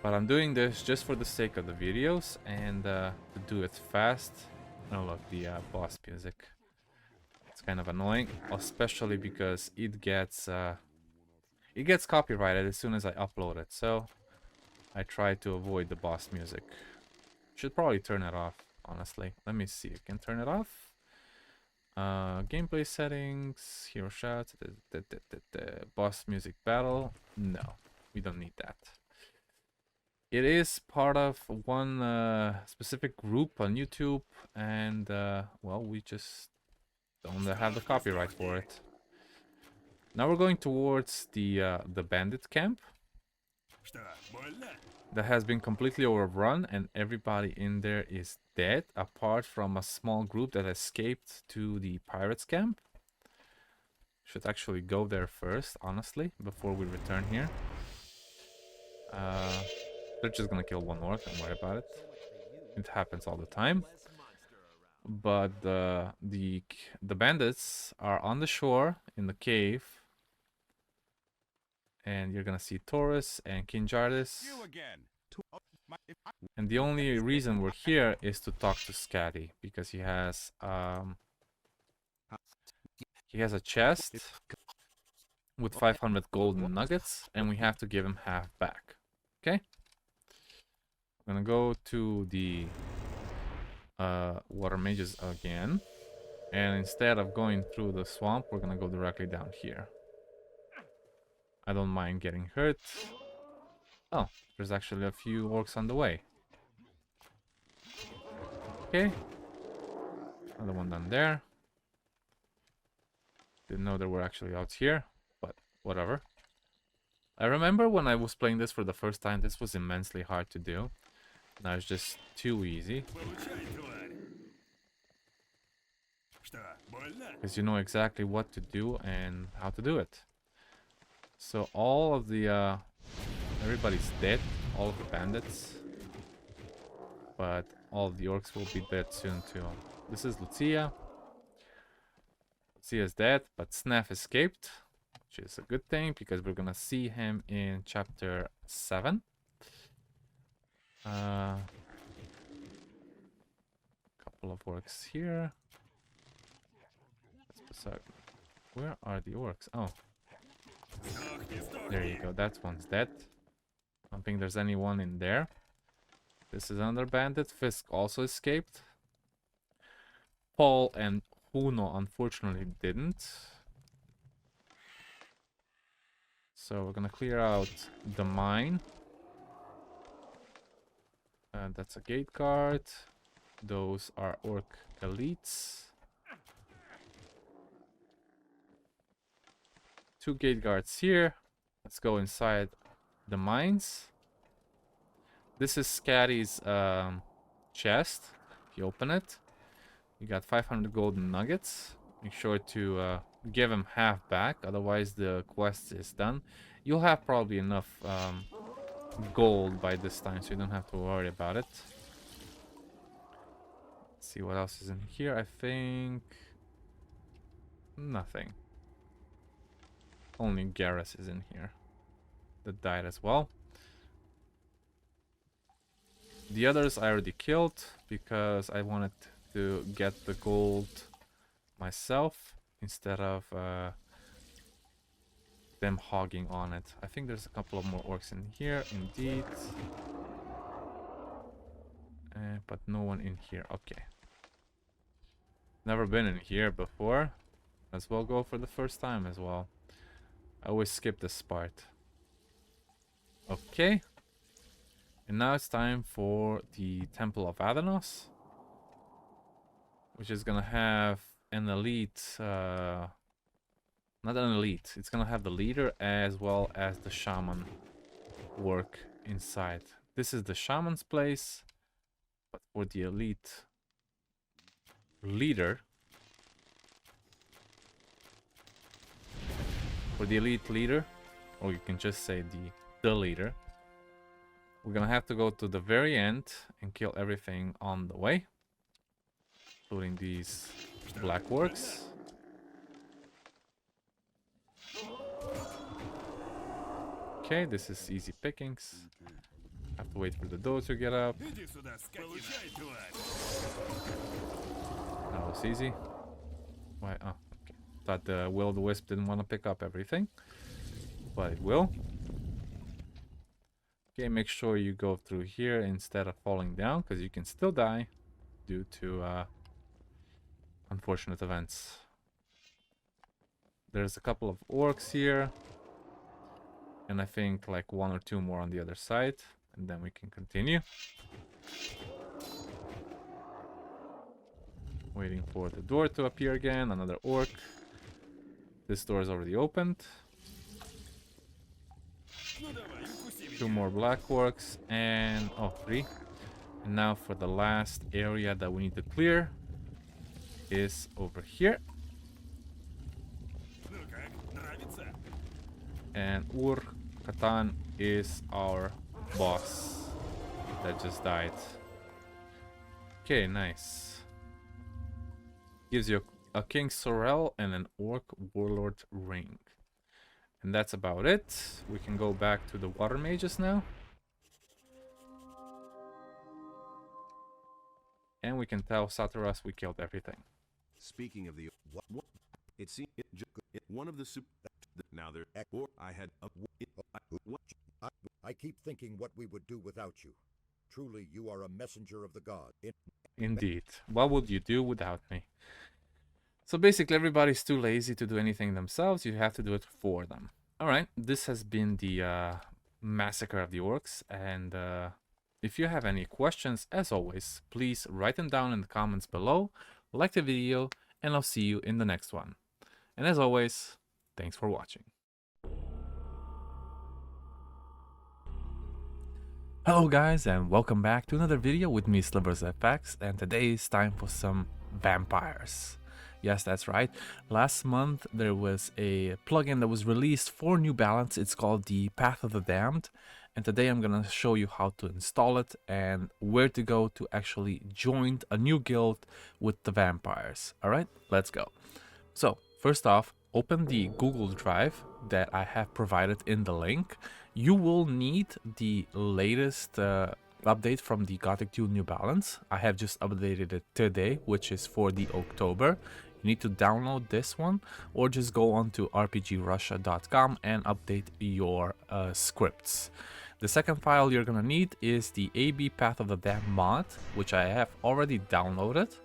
But I'm doing this just for the sake of the videos and to do it fast. Oh look, the boss music. It's kind of annoying, especially because it gets copyrighted as soon as I upload it. So I try to avoid the boss music. Should probably turn it off, honestly. Let me see. I can turn it off. Gameplay settings, hero shots, the boss music battle. No, we don't need that. It is part of one specific group on YouTube, and well, we just don't have the copyright for it. Now we're going towards the bandit camp that has been completely overrun, and everybody in there is dead, apart from a small group that escaped to the pirates camp. Should actually go there first, honestly, before we return here. They're just gonna kill one orc, don't worry about it. It happens all the time. But the bandits are on the shore in the cave. And you're gonna see Taurus and King Xardas. And the only reason we're here is to talk to Scatty, because he has a chest with 500 golden nuggets, and we have to give him half back. Okay? I'm gonna go to the Water Mages again, and instead of going through the swamp, we're gonna go directly down here. I don't mind getting hurt. Oh, there's actually a few orcs on the way. Okay. Another one down there. Didn't know there were actually outs here, but whatever. I remember when I was playing this for the first time, this was immensely hard to do. Now it's just too easy. Because you know exactly what to do and how to do it. So all of the... everybody's dead. All of the bandits. But all of the orcs will be dead soon too. This is Lucia. Lucia's dead, but Snaff escaped. Which is a good thing, because we're gonna see him in chapter 7. Couple of orcs here. Where are the orcs? Oh. There you go, that one's dead. I don't think there's anyone in there. This is another bandit. Fisk also escaped. Paul and Huno unfortunately didn't. So we're gonna clear out the mine. That's a gate guard. Those are orc elites. 2 gate guards here. Let's go inside the mines. This is Scatty's chest. If you open it, you got 500 golden nuggets. Make sure to give him half back, otherwise the quest is done. You'll have probably enough gold by this time, so you don't have to worry about it. Let's see what else is in here. I think nothing. Only Xardas is in here. That died as well. The others I already killed because I wanted to get the gold myself instead of them hogging on it. I think there's a couple of more orcs in here, indeed. But no one in here. Okay. Never been in here before. As well go for the first time as well. I always skip this part. Okay. And now it's time for the Temple of Innos, which is gonna have an elite, not an elite, it's gonna have the leader as well as the shaman work inside. This is the shaman's place, but for the elite leader, or you can just say the leader, we're gonna have to go to the very end and kill everything on the way, including these black orcs. Okay, this is easy pickings. Have to wait for the dough to get up. That was easy. Why? Oh, okay. Thought the Will O The Wisp didn't want to pick up everything, but it will. Okay, make sure you go through here instead of falling down, because you can still die due to unfortunate events. There's a couple of orcs here, and I think like 1 or 2 more on the other side, and then we can continue. Waiting for the door to appear again. Another orc. This door is already opened. 2 more black orcs, and 3. And now for the last area that we need to clear is over here. And Ur-Katan is our boss that just died. Okay, nice. Gives you a King Sorrel and an Orc Warlord ring. And that's about it. We can go back to the Water Mages now. And we can tell Saturas we killed everything. Speaking of the what it seems one of the now there or I had I keep thinking what we would do without you. Truly, you are a messenger of the god. Indeed. What would you do without me? So basically everybody's too lazy to do anything themselves. You have to do it for them. Alright, this has been the Massacre of the Orcs. And if you have any questions, as always, please write them down in the comments below. Like the video, and I'll see you in the next one. And as always, thanks for watching. Hello guys and welcome back to another video with me SliversFX, and today is time for some vampires. Yes, that's right. Last month there was a plugin that was released for New Balance. It's called the Path of the Damned, and today I'm gonna show you how to install it and where to go to actually join a new guild with the vampires. Alright, let's go. So first off, open the Google Drive that I have provided in the link. You will need the latest update from the Gothic 2 New Balance. I have just updated it today, which is for the October. You need to download this one or just go on to rpgrussia.com and update your scripts. The second file you're gonna need is the AB Path of the Damned mod, which I have already downloaded,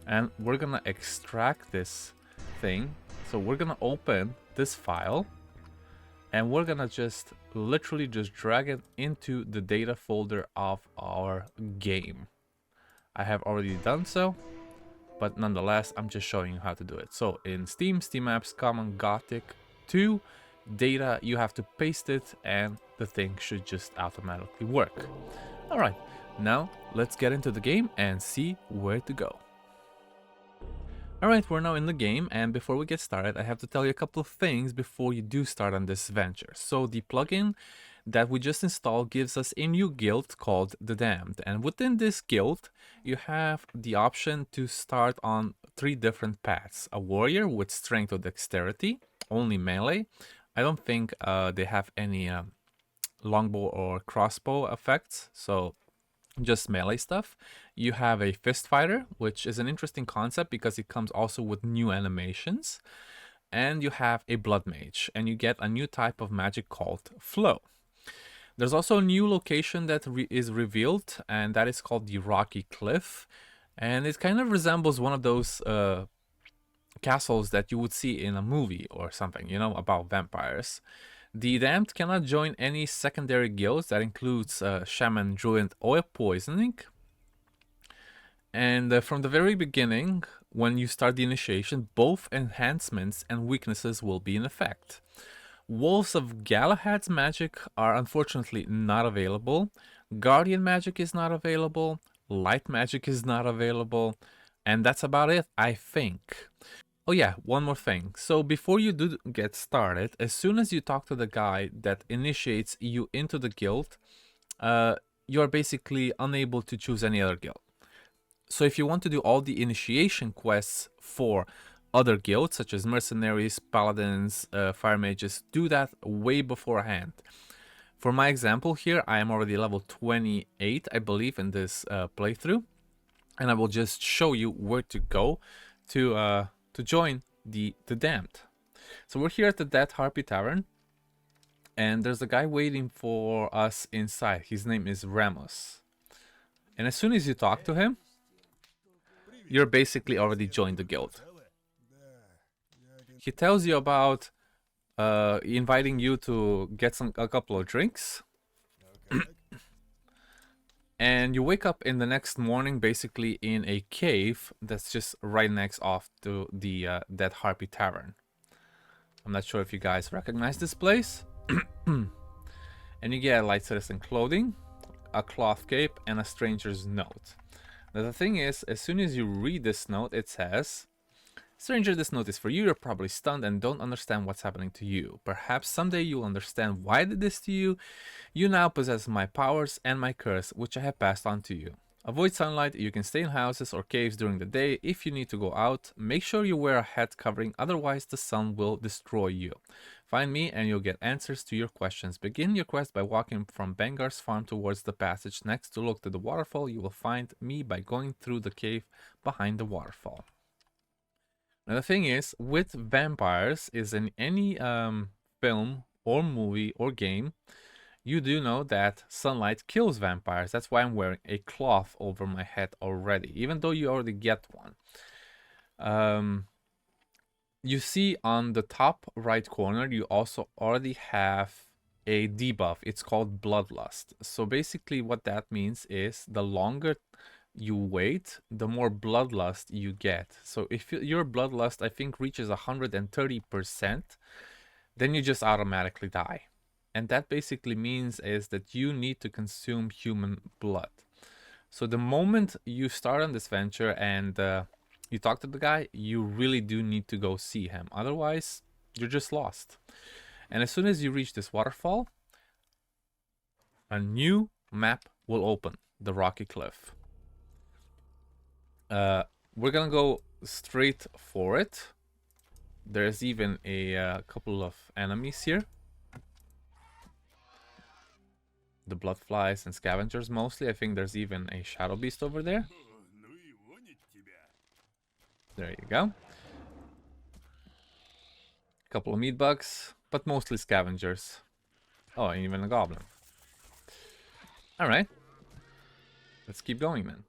and we're gonna extract this thing. So we're gonna open this file and we're gonna just literally just drag it into the data folder of our game. I have already done so, but nonetheless I'm just showing you how to do it. So in Steam Apps, Common Gothic 2 data, you have to paste it and the thing should just automatically work. Alright, now let's get into the game and see where to go. Alright, we're now in the game, and before we get started I have to tell you a couple of things before you do start on this venture. So the plugin that we just installed gives us a new guild called The Damned, and within this guild you have the option to start on 3 different paths. A warrior with strength or dexterity, only melee. I don't think they have any longbow or crossbow effects, so just melee stuff. You have a fist fighter, which is an interesting concept because it comes also with new animations. And you have a blood mage, and you get a new type of magic called flow. There's also a new location that is revealed, and that is called the Rocky Cliff, and it kind of resembles one of those castles that you would see in a movie or something, you know, about vampires. The Damned cannot join any secondary guilds. That includes Shaman, Druid, or Poisoning. And from the very beginning, when you start the initiation, both enhancements and weaknesses will be in effect. Wolves of Gallahad's magic are unfortunately not available. Guardian magic is not available. Light magic is not available. And that's about it, I think. Oh yeah, one more thing. So before you do get started, as soon as you talk to the guy that initiates you into the guild, you're basically unable to choose any other guild. So if you want to do all the initiation quests for other guilds, such as Mercenaries, Paladins, Fire Mages, do that way beforehand. For my example here, I am already level 28, I believe, in this playthrough. And I will just show you where to go to join the Damned. So we're here at the Dead Harpy Tavern, and there's a guy waiting for us inside. His name is Ramos, and as soon as you talk to him, you're basically already joined the guild. He tells you about inviting you to get a couple of drinks. And you wake up in the next morning basically in a cave that's just right next off to the Dead Harpy Tavern. I'm not sure if you guys recognize this place. And you get light citizen clothing, a cloth cape, and a stranger's note. Now the thing is, as soon as you read this note, it says, "Stranger, this note is for you. You're probably stunned and don't understand what's happening to you. Perhaps someday you'll understand why I did this to you. You now possess my powers and my curse, which I have passed on to you. Avoid sunlight. You can stay in houses or caves during the day. If you need to go out, make sure you wear a head covering, otherwise the sun will destroy you. Find me and you'll get answers to your questions. Begin your quest by walking from Bangar's farm towards the passage next to look to the waterfall. You will find me by going through the cave behind the waterfall." Now the thing is, with vampires, is in any film or movie or game, you do know that sunlight kills vampires. That's why I'm wearing a cloth over my head already, even though you already get one. You see on the top right corner, you also already have a debuff. It's called Bloodlust. So basically what that means is the longer you wait, the more bloodlust you get. So if your bloodlust, I think, reaches 130%, then you just automatically die. and that basically means is that you need to consume human blood. So the moment you start on this venture and you talk to the guy, you really do need to go see him. Otherwise, you're just lost. And as soon as you reach this waterfall, a new map will open, the rocky cliff. We're gonna go straight for it. There's even a couple of enemies here. The blood flies and scavengers mostly. I think there's even a shadow beast over there. There you go. A couple of meat bugs, but mostly scavengers. Oh, and even a goblin. Alright. Let's keep going then.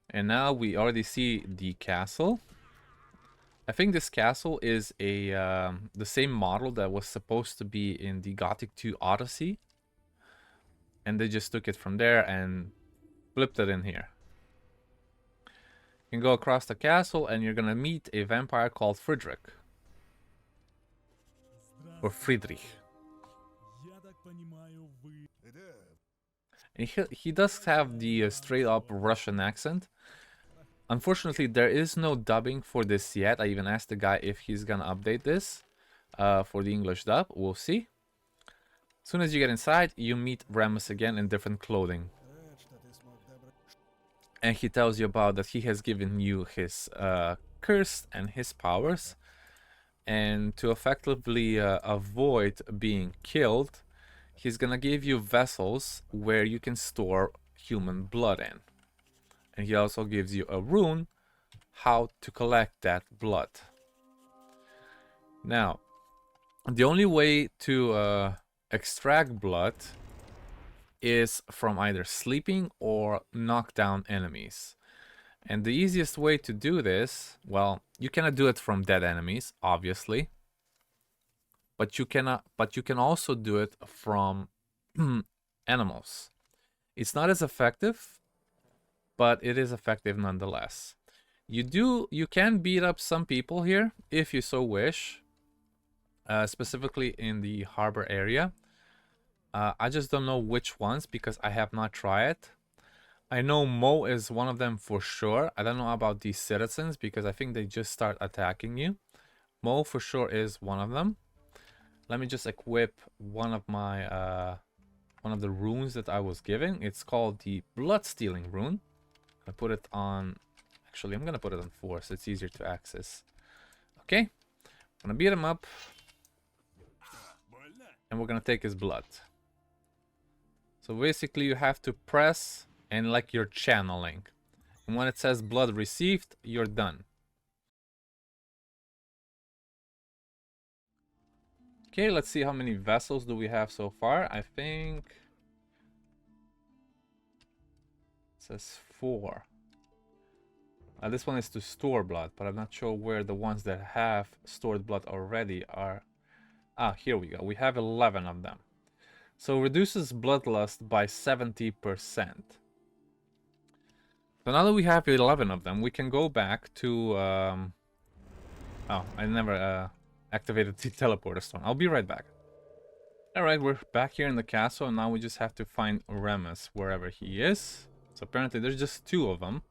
And now we already see the castle. I think this castle is a the same model that was supposed to be in the Gothic 2 Odyssey. And they just took it from there and flipped it in here. You can go across the castle and you're gonna meet a vampire called Friedrich. Or Friedrich. And he does have the straight up Russian accent. Unfortunately, there is no dubbing for this yet. I even asked the guy if he's gonna update this for the English dub. We'll see. As soon as you get inside, you meet Rammus again in different clothing. And he tells you about that he has given you his curse and his powers. And to effectively avoid being killed, he's gonna give you vessels where you can store human blood in. And he also gives you a rune how to collect that blood. Now, the only way to extract blood is from either sleeping or knock down enemies. And the easiest way to do this, well, you cannot do it from dead enemies, obviously. But you can also do it from animals. It's not as effective, but it is effective nonetheless. You can beat up some people here if you so wish, specifically in the harbor area. I just don't know which ones because I have not tried it. I know Mo is one of them for sure. I don't know about these citizens because I think they just start attacking you. Mo for sure is one of them. Let me just equip one of my one of the runes that I was given. It's called the Blood Stealing rune. I put it on. Actually, I'm gonna put it on 4 so it's easier to access. Okay, I'm gonna beat him up, and we're gonna take his blood. So basically, you have to press and like you're channeling, and when it says blood received, you're done. Okay, let's see how many vessels do we have so far. I think it says 4. This one is to store blood, but I'm not sure where the ones that have stored blood already are. Ah, here we go. We have 11 of them. So reduces bloodlust by 70%. So now that we have 11 of them, we can go back to... oh, I never activated the teleporter stone. I'll be right back. Alright, we're back here in the castle, and now we just have to find Rammus wherever he is. So apparently there's just 2 of them.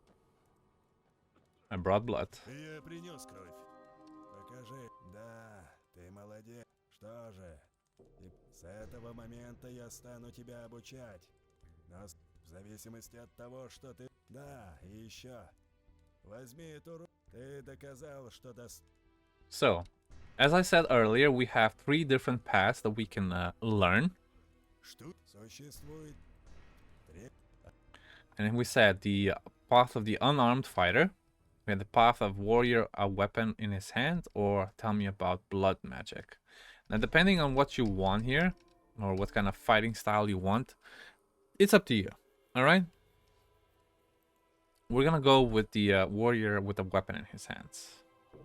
I brought blood. Я принес кровь. Покажи. Да, ты молодец. Что же? С этого момента я стану тебя обучать. Но в зависимости от того, что ты... Да, и еще. Возьми эту руку. Ты доказал, что So, as I said earlier, we have 3 different paths that we can learn. Что существует? And we said the path of the unarmed fighter. We had the path of warrior, a weapon in his hand, or tell me about blood magic. Now, depending on what you want here, or what kind of fighting style you want, it's up to you. Alright? We're gonna go with the warrior with a weapon in his hands.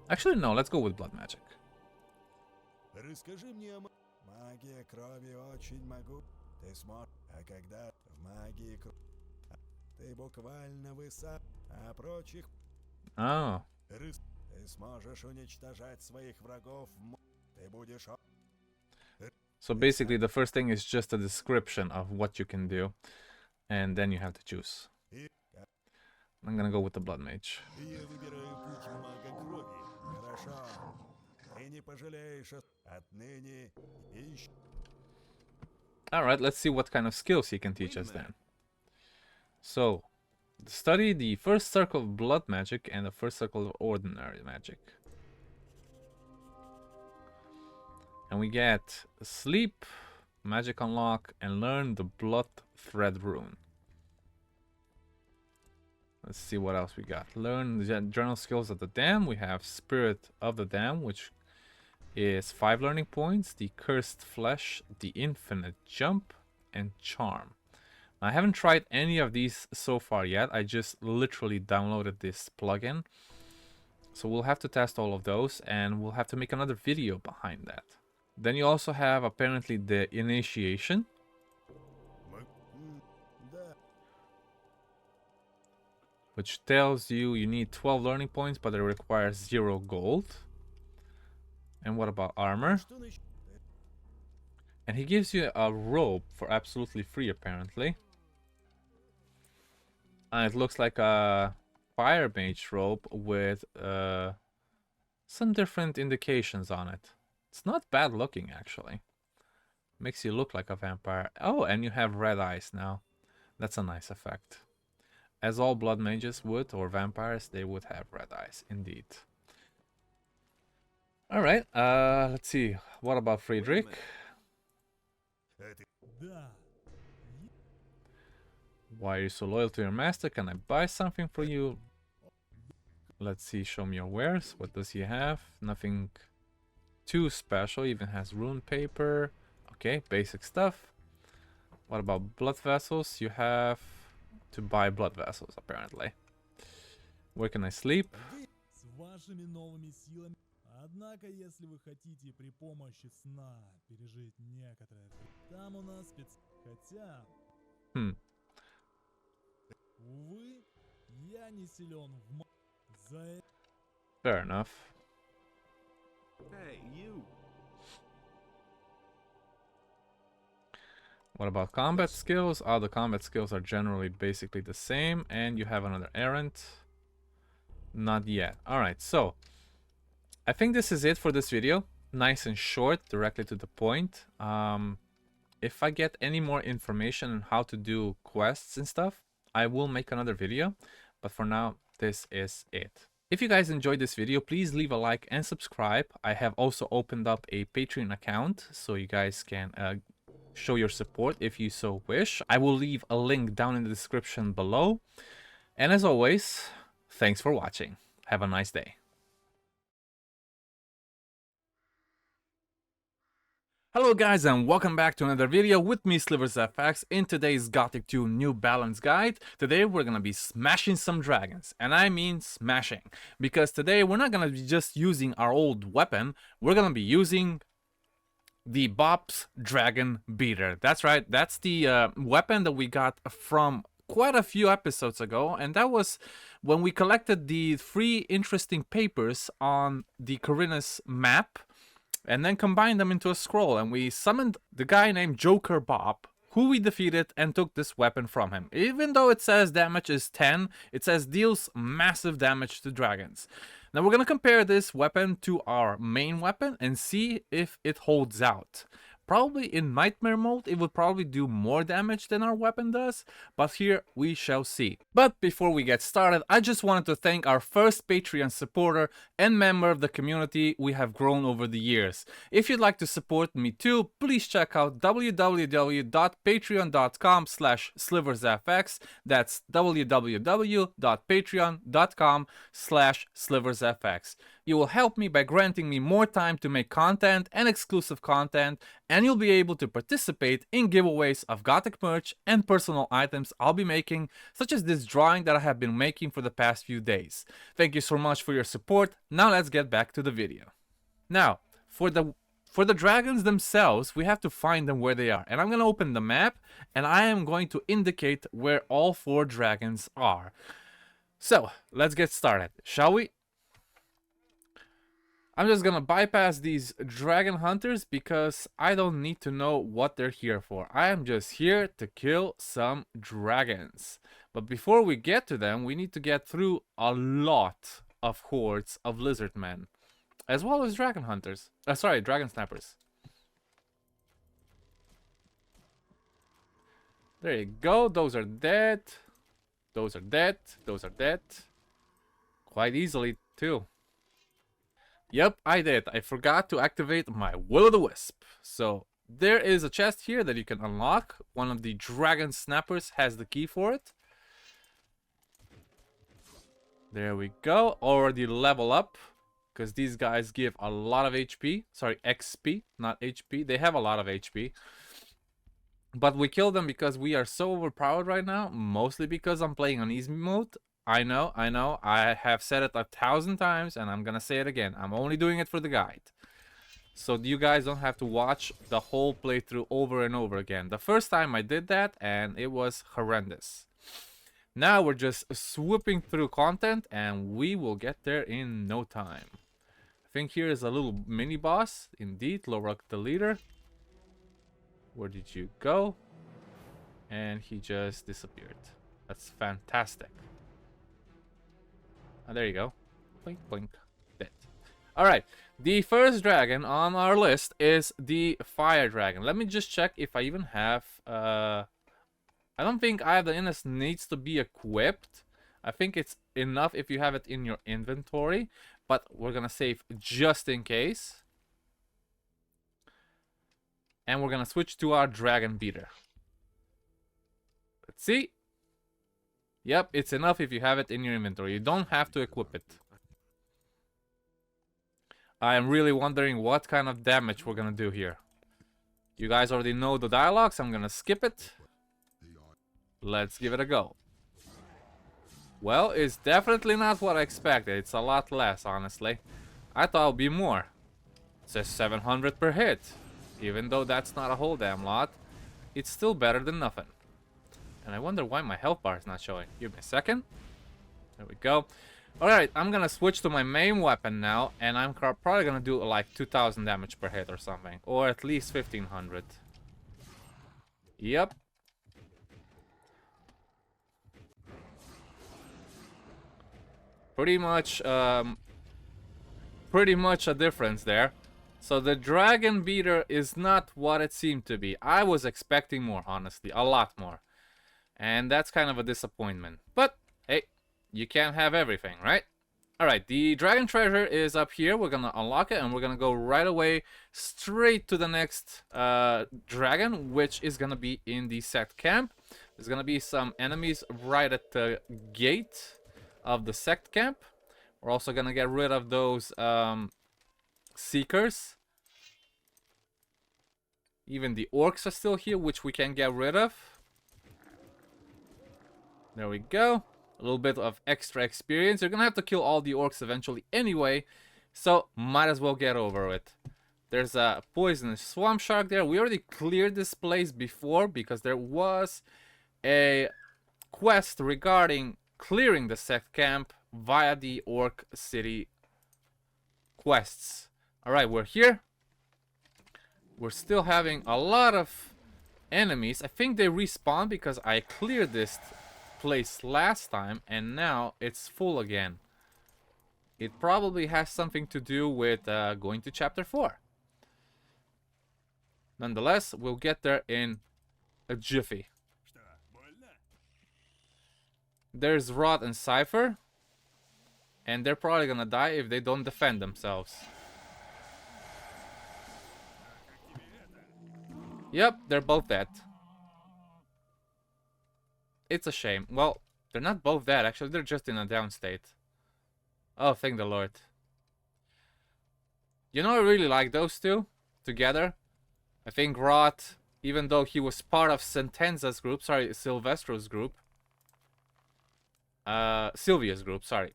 Actually, no, let's go with blood magic. Расскажи мне о магии крови очень могу. Ты сможешь, а когда в магии крови ты буквально высоко, а прочих... Oh. Ты сможешь уничтожать своих врагов. Ты будешь... So basically the first thing is just a description of what you can do. And then you have to choose. I'm gonna go with the Blood Mage. Я выбираю путь мага крови. Хорошо. Ты не пожалеешь. Отныне ищ. Alright, let's see what kind of skills he can teach us then. So, study the first circle of blood magic and the first circle of ordinary magic. And we get sleep, magic unlock, and learn the blood thread rune. Let's see what else we got. Learn the general skills of the dam. We have Spirit of the Dam, which is 5 learning points. The Cursed Flesh, the Infinite Jump, and Charm. I haven't tried any of these so far yet. I just literally downloaded this plugin. So we'll have to test all of those, and we'll have to make another video behind that. Then you also have apparently the Initiation. Which tells you you need 12 learning points, but it requires 0 gold. And what about armor? And he gives you a robe for absolutely free, apparently. And it looks like a Fire Mage robe with some different indications on it. It's not bad looking, actually. Makes you look like a vampire. Oh, and you have red eyes now. That's a nice effect. As all blood mages would, or vampires, they would have red eyes, indeed. Alright, let's see. What about Friedrich? Why are you so loyal to your master? Can I buy something for you? Let's see, show me your wares. What does he have? Nothing too special, even has rune paper. Okay, basic stuff. What about blood vessels? You have to buy blood vessels, apparently. Where can I sleep? Однако, если вы хотите при помощи сна пережить некоторое, там у нас хотя... Увы, я не силен в Fair enough. Hey, you. What about combat skills? All the combat skills are generally basically the same. And you have another errant. Not yet. Alright, so I think this is it for this video. Nice and short, directly to the point. If I get any more information on how to do quests and stuff, I will make another video. But for now, this is it. If you guys enjoyed this video, please leave a like and subscribe. I have also opened up a Patreon account, so you guys can show your support if you so wish. I will leave a link down in the description below. And as always, thanks for watching. Have a nice day. Hello guys, and welcome back to another video with me, SliversFX. In today's Gothic 2 New Balance Guide, today we're gonna be smashing some dragons. And I mean smashing, because today we're not gonna be just using our old weapon, we're gonna be using the Bob's Dragon Beater. That's right, that's the weapon that we got from quite a few episodes ago, and that was when we collected the 3 interesting papers on the Khorinis map, and then combined them into a scroll, and we summoned the guy named Joker Bob, who we defeated and took this weapon from him. Even though it says damage is 10, it says deals massive damage to dragons. Now we're gonna compare this weapon to our main weapon and see if it holds out. Probably in Nightmare mode, it would probably do more damage than our weapon does, but here we shall see. But before we get started, I just wanted to thank our first Patreon supporter and member of the community we have grown over the years. If you'd like to support me too, please check out www.patreon.com/sliversfx. That's www.patreon.com/sliversfx. You will help me by granting me more time to make content and exclusive content, and you'll be able to participate in giveaways of Gothic merch and personal items I'll be making, such as this drawing that I have been making for the past few days. Thank you so much for your support. Now let's get back to the video. Now, for the dragons themselves, we have to find them where they are. And I'm going to open the map, and I am going to indicate where all 4 dragons are. So, let's get started, shall we? I'm just gonna bypass these dragon hunters because I don't need to know what they're here for. I am just here to kill some dragons. But before we get to them, we need to get through a lot of hordes of lizard men, as well as dragon hunters. Sorry, dragon snappers. There you go. Those are dead. Those are dead. Those are dead. Quite easily, too. Yep, I did. I forgot to activate my Will O The Wisp. So, there is a chest here that you can unlock. One of the dragon snappers has the key for it. There we go. Already level up. Because these guys give a lot of HP. Sorry, XP, not HP. They have a lot of HP. But we kill them because we are so overpowered right now. Mostly because I'm playing on easy mode. I know. I have said it 1,000 times and I'm gonna say it again. I'm only doing it for the guide. So you guys don't have to watch the whole playthrough over and over again. The first time I did that and it was horrendous. Now we're just swooping through content and we will get there in no time. I think here is a little mini boss. Indeed, Lobart the leader. Where did you go? And he just disappeared. That's fantastic. Oh, there you go. Blink, blink. Dead. Alright. The first dragon on our list is the fire dragon. Let me just check if I even have... I don't think Eye of Innos needs to be equipped. I think it's enough if you have it in your inventory. But we're gonna save just in case. And we're gonna switch to our dragon beater. Let's see. Yep, it's enough if you have it in your inventory. You don't have to equip it. I am really wondering what kind of damage we're gonna do here. You guys already know the dialogue, so I'm gonna skip it. Let's give it a go. Well, it's definitely not what I expected. It's a lot less, honestly. I thought it would be more. It says 700 per hit. Even though that's not a whole damn lot, it's still better than nothing. And I wonder why my health bar is not showing. Give me a second. There we go. Alright, I'm gonna switch to my main weapon now, and I'm probably gonna do like 2000 damage per hit or something. Or at least 1500. Yep. Pretty much a difference there. So the dragon beater is not what it seemed to be. I was expecting more, honestly, a lot more. And that's kind of a disappointment. But, hey, you can't have everything, right? Alright, the dragon treasure is up here. We're gonna unlock it and we're gonna go right away straight to the next dragon, which is gonna be in the sect camp. There's gonna be some enemies right at the gate of the sect camp. We're also gonna get rid of those seekers. Even the orcs are still here, which we can get rid of. There we go. A little bit of extra experience. You're gonna have to kill all the orcs eventually anyway, so might as well get over it. There's a poisonous swamp shark there. We already cleared this place before because there was a quest regarding clearing the sect camp via the orc city quests. Alright, we're here. We're still having a lot of enemies. I think they respawn because I cleared this place last time and now it's full again. It probably has something to do with going to chapter 4. Nonetheless, we'll get there in a jiffy. There's Rod and Cypher, and they're probably gonna die if they don't defend themselves. Yep, they're both dead. It's a shame. Well, they're not both dead, actually. They're just in a down state. Oh, thank the Lord. You know, I really like those two together. I think Rod, even though he was part of Sentenza's group, sorry, Silvestro's group. Sylvia's group, sorry.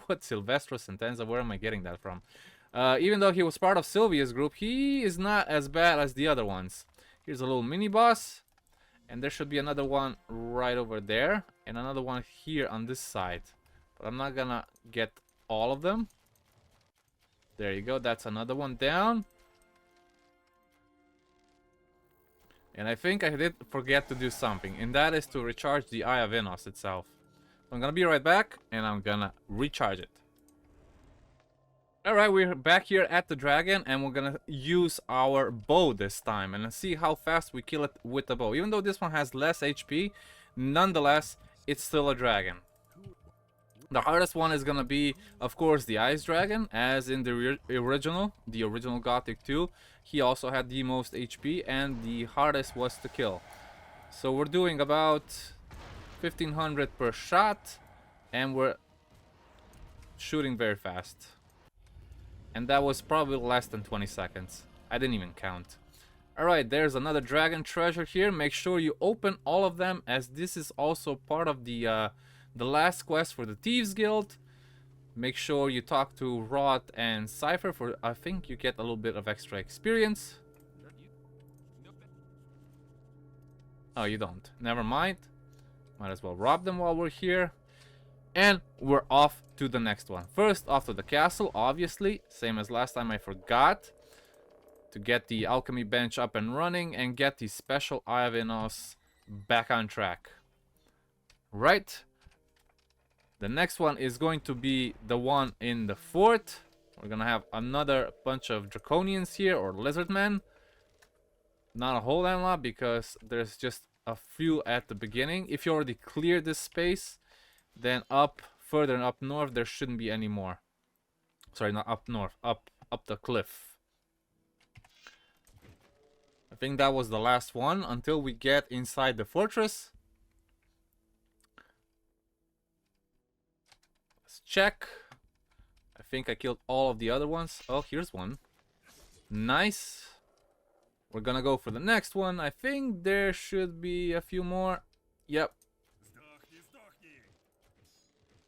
What, Silvestro, Sentenza, where am I getting that from? Even though he was part of Sylvia's group, he is not as bad as the other ones. Here's a little mini boss. And there should be another one right over there. And another one here on this side. But I'm not gonna get all of them. There you go. That's another one down. And I think I did forget to do something, and that is to recharge the Eye of Innos itself. So I'm gonna be right back, and I'm gonna recharge it. Alright, we're back here at the dragon, and we're gonna use our bow this time, and let's see how fast we kill it with the bow. Even though this one has less HP, nonetheless, it's still a dragon. The hardest one is gonna be, of course, the Ice Dragon, as in the original Gothic 2. He also had the most HP, and the hardest was to kill. So we're doing about 1500 per shot, and we're shooting very fast. And that was probably less than 20 seconds. I didn't even count. Alright, there's another dragon treasure here. Make sure you open all of them, as this is also part of the last quest for the Thieves Guild. Make sure you talk to Rod and Cypher for, I think you get a little bit of extra experience. Oh, you don't. Never mind. Might as well rob them while we're here. And we're off to the next one. First, off to the castle, obviously. Same as last time, I forgot to get the alchemy bench up and running and get the special Eye of Innos back on track. Right. The next one is going to be the one in the fort. We're gonna have another bunch of draconians here, or lizardmen. Not a whole damn lot, because there's just a few at the beginning. If you already cleared this space, then further and up north, there shouldn't be any more. Sorry, not up north, up the cliff. I think that was the last one until we get inside the fortress. Let's check. I think I killed all of the other ones. Oh, here's one. Nice. We're gonna go for the next one. I think there should be a few more. Yep. There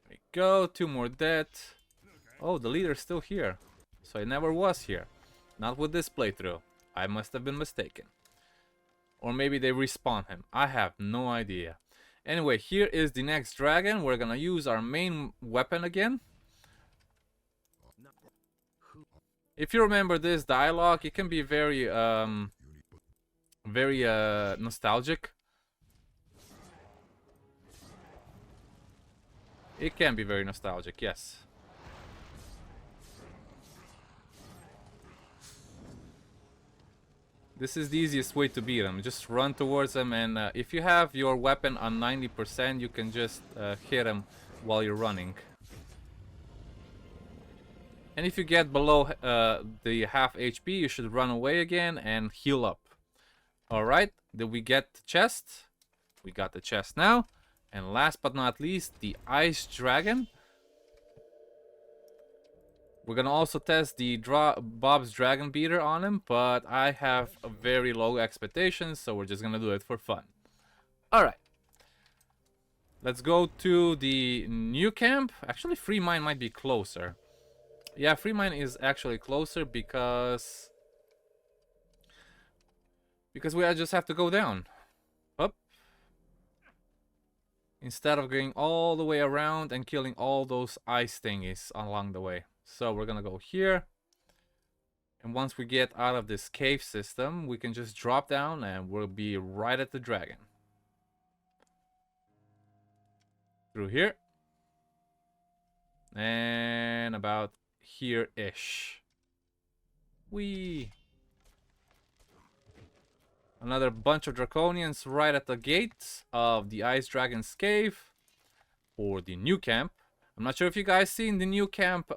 we go. 2 more dead. Oh, the leader's still here. So he never was here. Not with this playthrough. I must have been mistaken. Or maybe they respawn him. I have no idea. Anyway, here is the next dragon. We're gonna use our main weapon again. If you remember this dialogue, it can be very nostalgic. It can be very nostalgic, yes. This is the easiest way to beat them. Just run towards them, and if you have your weapon on 90%, you can just hit them while you're running. And if you get below the half HP, you should run away again and heal up. Alright, did we get the chest? We got the chest now. And last but not least, the Ice Dragon. We're gonna also test the Bob's Dragon Beater on him, but I have a very low expectations, so we're just gonna do it for fun. Alright. Let's go to the new camp. Actually, Free Mine might be closer. Yeah, Free Mine is actually closer because we just have to go down. Up. Instead of going all the way around and killing all those ice thingies along the way. So we're gonna go here. And once we get out of this cave system, we can just drop down and we'll be right at the dragon. Through here. And about here-ish. Whee! Another bunch of draconians right at the gates of the Ice Dragon's cave, or the new camp. I'm not sure if you guys seen the new camp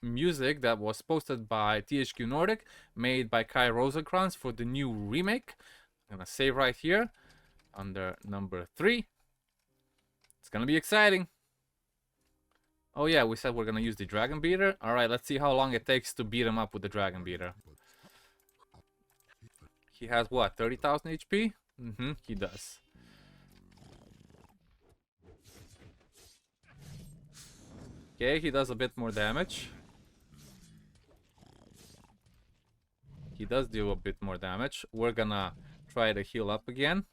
music that was posted by THQ Nordic, made by Kai Rosenkrantz for the new remake. I'm gonna save right here under number 3. It's gonna be exciting. Oh yeah, we said we're gonna use the Dragon Beater. Alright, let's see how long it takes to beat him up with the Dragon Beater. He has what, 30,000 HP? He does. Okay, he does a bit more damage. He does do a bit more damage. We're gonna try to heal up again.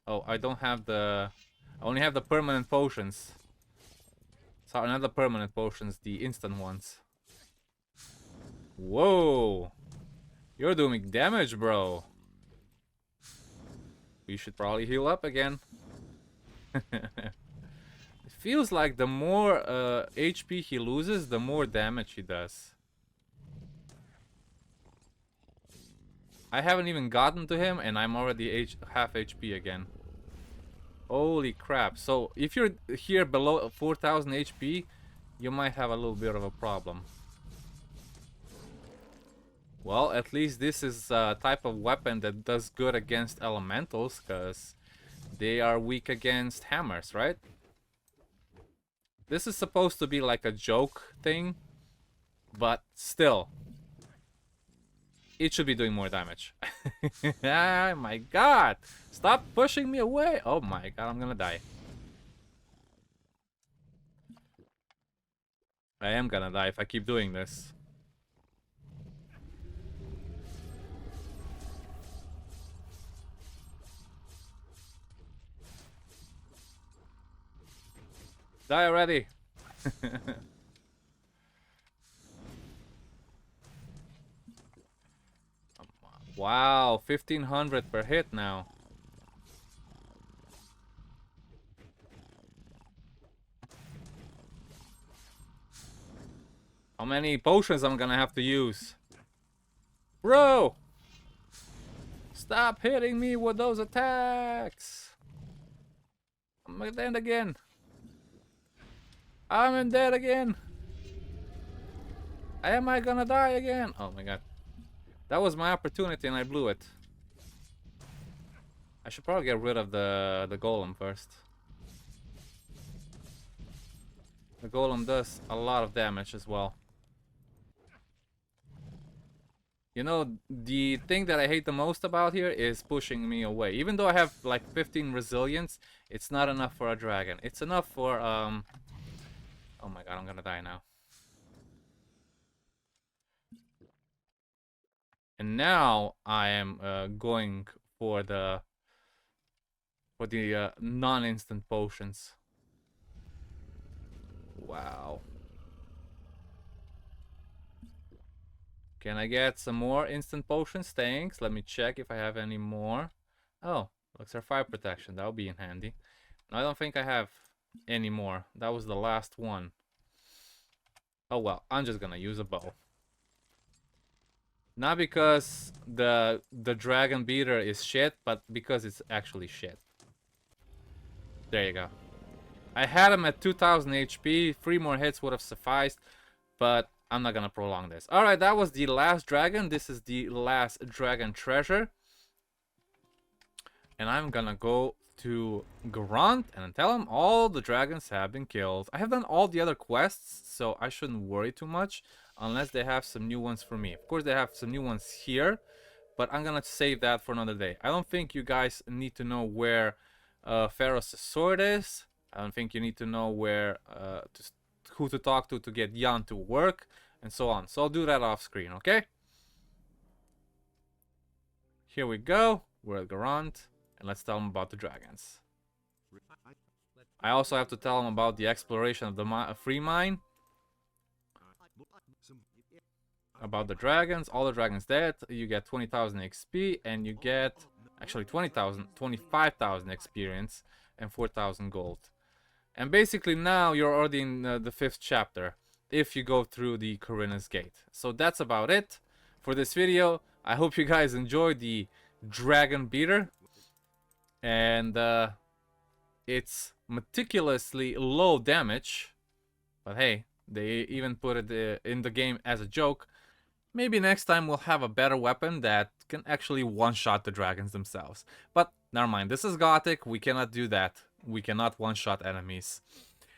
Oh, I don't have the... I only have the permanent potions. So another permanent potions, the instant ones. Whoa! You're doing damage, bro. We should probably heal up again. It feels like the more HP he loses, the more damage he does. I haven't even gotten to him and I'm already half HP again. Holy crap. So if you're here below 4000 HP, you might have a little bit of a problem. Well, at least this is a type of weapon that does good against elementals, because they are weak against hammers, right? This is supposed to be like a joke thing, but still, it should be doing more damage. Oh my god! Stop pushing me away! Oh my god, I'm gonna die. I am gonna die if I keep doing this. Die already! Wow, 1500 per hit now. How many potions I'm gonna have to use? Bro! Stop hitting me with those attacks! I'm dead again. I'm dead again. Am I gonna die again? Oh my god. That was my opportunity and I blew it. I should probably get rid of the golem first. The golem does a lot of damage as well. You know, the thing that I hate the most about here is pushing me away. Even though I have like 15 resilience, it's not enough for a dragon. It's enough for oh my god, I'm gonna die now. And now I am going for the non-instant potions. Wow. Can I get some more instant potions? Thanks. Let me check if I have any more. Oh, looks like fire protection. That'll be in handy. I don't think I have any more. That was the last one. Oh well, I'm just gonna use a bow. Not because the dragon beater is shit, but because it's actually shit. There you go. I had him at 2000 HP. 3 more hits would have sufficed, but I'm not gonna prolong this. Alright, that was the last dragon. This is the last dragon treasure. And I'm gonna go to Grunt and tell him all the dragons have been killed. I have done all the other quests, so I shouldn't worry too much. Unless they have some new ones for me. Of course, they have some new ones here, but I'm gonna save that for another day. I don't think you guys need to know where Pharos' sword is. I don't think you need to know where who to talk to get Jan to work, and so on. So I'll do that off screen, okay? Here we go. We're at Garant, and let's tell him about the dragons. I also have to tell him about the exploration of the free mine. About the dragons, all the dragons dead, you get 20,000 XP and you get actually 25,000 experience and 4,000 gold. And basically now you're already in the 5th chapter if you go through the Khorinis gate. So that's about it for this video. I hope you guys enjoyed the dragon beater, and it's meticulously low damage, but hey, they even put it in the game as a joke. Maybe next time we'll have a better weapon that can actually one-shot the dragons themselves. But never mind, this is Gothic, we cannot do that. We cannot one-shot enemies.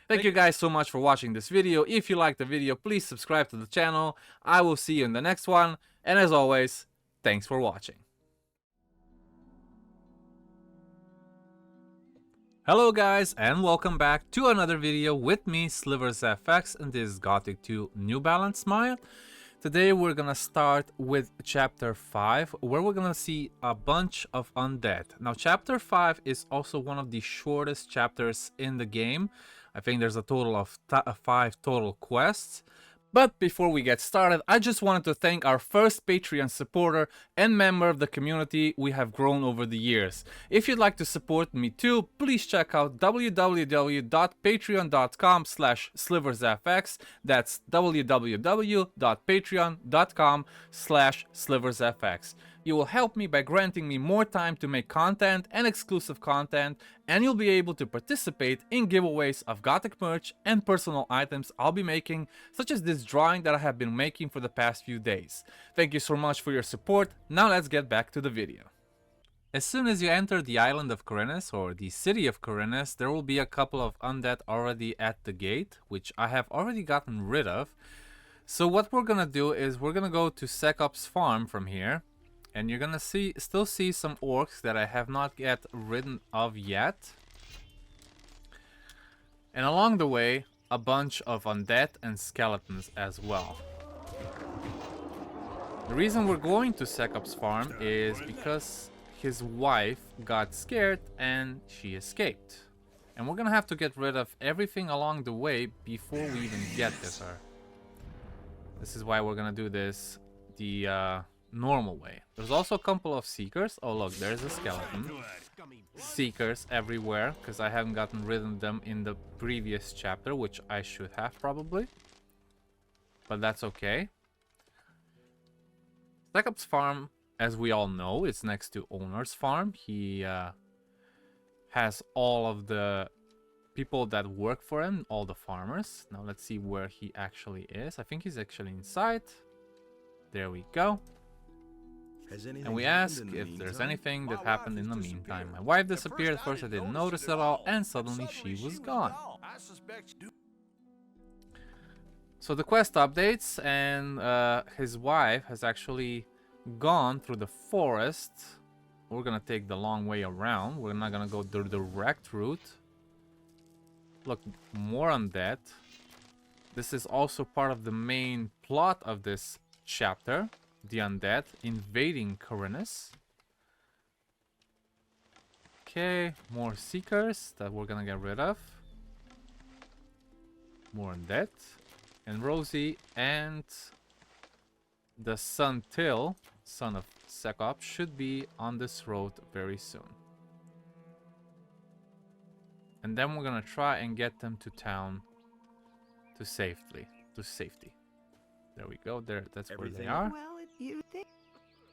Thank you guys so much for watching this video. If you liked the video, please subscribe to the channel. I will see you in the next one. And as always, thanks for watching. Hello guys, and welcome back to another video with me, SliversFX, and this is Gothic 2 New Balance Smile. Today we're gonna start with chapter 5, where we're gonna see a bunch of undead. Now chapter 5 is also one of the shortest chapters in the game. I think there's a total of 5 total quests. But before we get started, I just wanted to thank our first Patreon supporter and member of the community we have grown over the years. If you'd like to support me too, please check out www.patreon.com/sliversfx. That's www.patreon.com/sliversfx. You will help me by granting me more time to make content and exclusive content, and you'll be able to participate in giveaways of Gothic merch and personal items I'll be making, such as this drawing that I have been making for the past few days. Thank you so much for your support. Now let's get back to the video. As soon as you enter the island of Khorinis, or the city of Khorinis, there will be a couple of undead already at the gate, which I have already gotten rid of. So what we're gonna do is we're gonna go to Sekop's farm from here. And you're gonna still see some orcs that I have not yet ridden of yet. And along the way, a bunch of undead and skeletons as well. The reason we're going to Sekop's farm is because his wife got scared and she escaped. And we're gonna have to get rid of everything along the way before we even get to her. This is why we're gonna do this the normal way. There's also a couple of seekers. Oh look, there's a skeleton. Seekers everywhere, because I haven't gotten rid of them in the previous chapter, which I should have probably. But that's okay. Sekop's farm, as we all know, is next to Owner's farm. He has all of the people that work for him, all the farmers. Now let's see where he actually is. I think he's actually inside. There we go. And we ask if there's anything that happened in the meantime. My wife disappeared. At first I didn't notice at all, and suddenly she was gone. So the quest updates, and his wife has actually gone through the forest. We're gonna take the long way around. We're not gonna go the direct route. Look, more undead. This is also part of the main plot of this chapter. The undead invading Khorinis. Okay, more seekers that we're gonna get rid of. More undead. And Rosie and the son Till, son of Sekop, should be on this road very soon. And then we're gonna try and get them to town to safety. There we go. There, that's where they are. Well, if you think,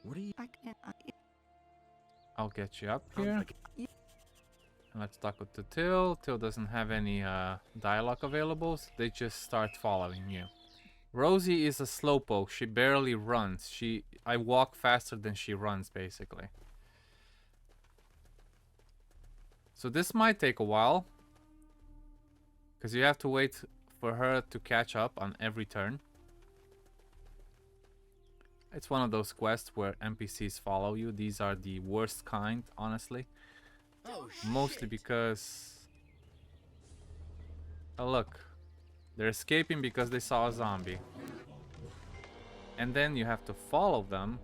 what are you? I'll get you up here. And let's talk with the Till. Till doesn't have any dialogue available, so they just start following you. Rosie is a slowpoke. She barely runs. I walk faster than she runs, basically. So this might take a while, because you have to wait for her to catch up on every turn. It's one of those quests where NPCs follow you. These are the worst kind, honestly. Mostly because... Oh look, they're escaping because they saw a zombie. And then you have to follow them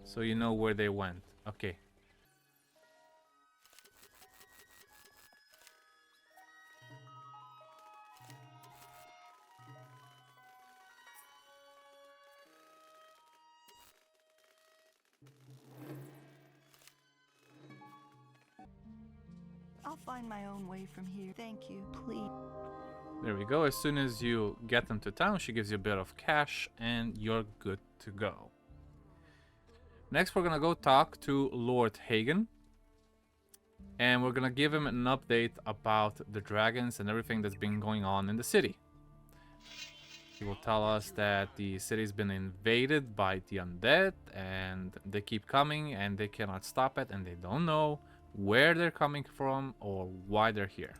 so you know where they went. Okay. I'll find my own way from here. Thank you, please. There we go. As soon as you get them to town, she gives you a bit of cash and you're good to go. Next, we're gonna go talk to Lord Hagen. And we're gonna give him an update about the dragons and everything that's been going on in the city. He will tell us that the city's been invaded by the undead and they keep coming and they cannot stop it and they don't know where they're coming from or why they're here.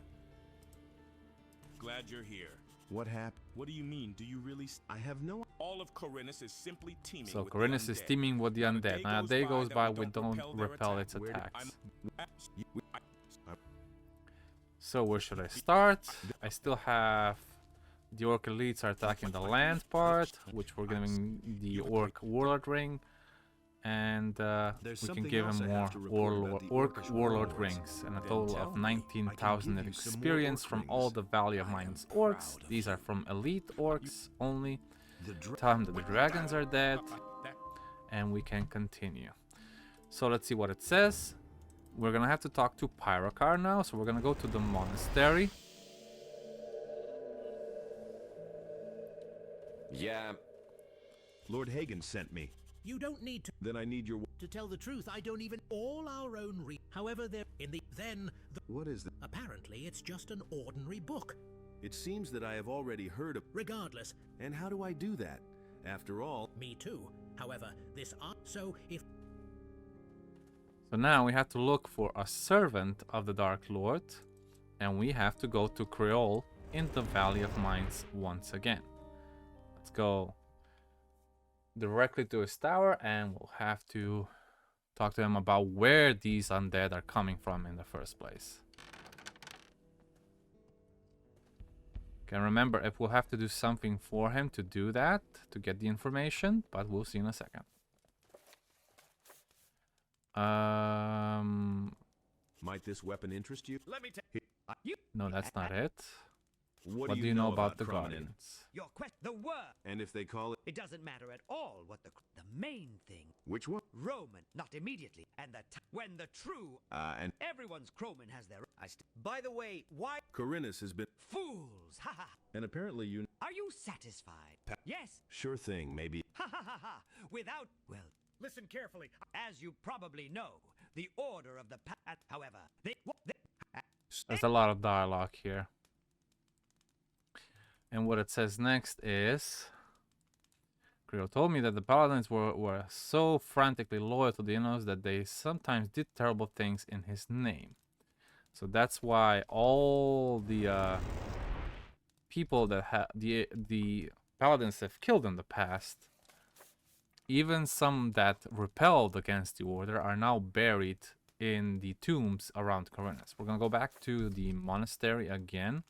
Glad you're here. What happened? What do you mean? Do you really? I have no... All of Khorinis is simply teeming So with Khorinis the is undead. teeming with the undead. Now a day goes by, we don't their repel attacks. its attacks. I'm So where should I start? I still have the orc elites are attacking the land part, which we're giving the orc warlord ring. and we can something give else him I more have to report about the Orc Orcish Warlord warlords. rings and a Then total tell of me, 19,000 I can give you some more experience Orc from rings. all the Valley of Mines orcs. These are from elite orcs only. Tell him that the dragons are dead, and we can continue. So let's see what it says. We're gonna have to talk to Pyrokar now, so we're gonna go to the monastery. Yeah. Lord Hagen sent me. You don't need to. Then I need your... To tell the truth, I don't even all our own However, they're in the What is that? Apparently, it's just an ordinary book. It seems that I have already heard of... Regardless. And how do I do that? After all... Me too. However, this art. So if. So now we have to look for a servant of the Dark Lord, and we have to go to Creole in the Valley of Mines once again. Let's go directly to his tower, and we'll have to talk to him about where these undead are coming from in the first place. Can remember if we'll have to do something for him to do that, to get the information, but we'll see in a second. Might this weapon interest you? Let me No, that's not it. What do you know about the Cronin? Guardians? Your quest, the word. And if they call it... It doesn't matter at all what the main thing. Which one? Roman, not immediately, and when the true. And... Everyone's Croman has their. By the way, why? Khorinis has been... Fools! Ha ha! And apparently you... Are you satisfied? Yes. Sure thing, maybe... Ha ha ha ha! Without. Well, listen carefully. As you probably know, the order of the however, There's a lot of dialogue here. And what it says next is... Creole told me that the paladins were so frantically loyal to the Innos that they sometimes did terrible things in his name. So that's why all the people that the paladins have killed in the past, even some that rebelled against the order, are now buried in the tombs around Khorinis. We're gonna go back to the monastery again.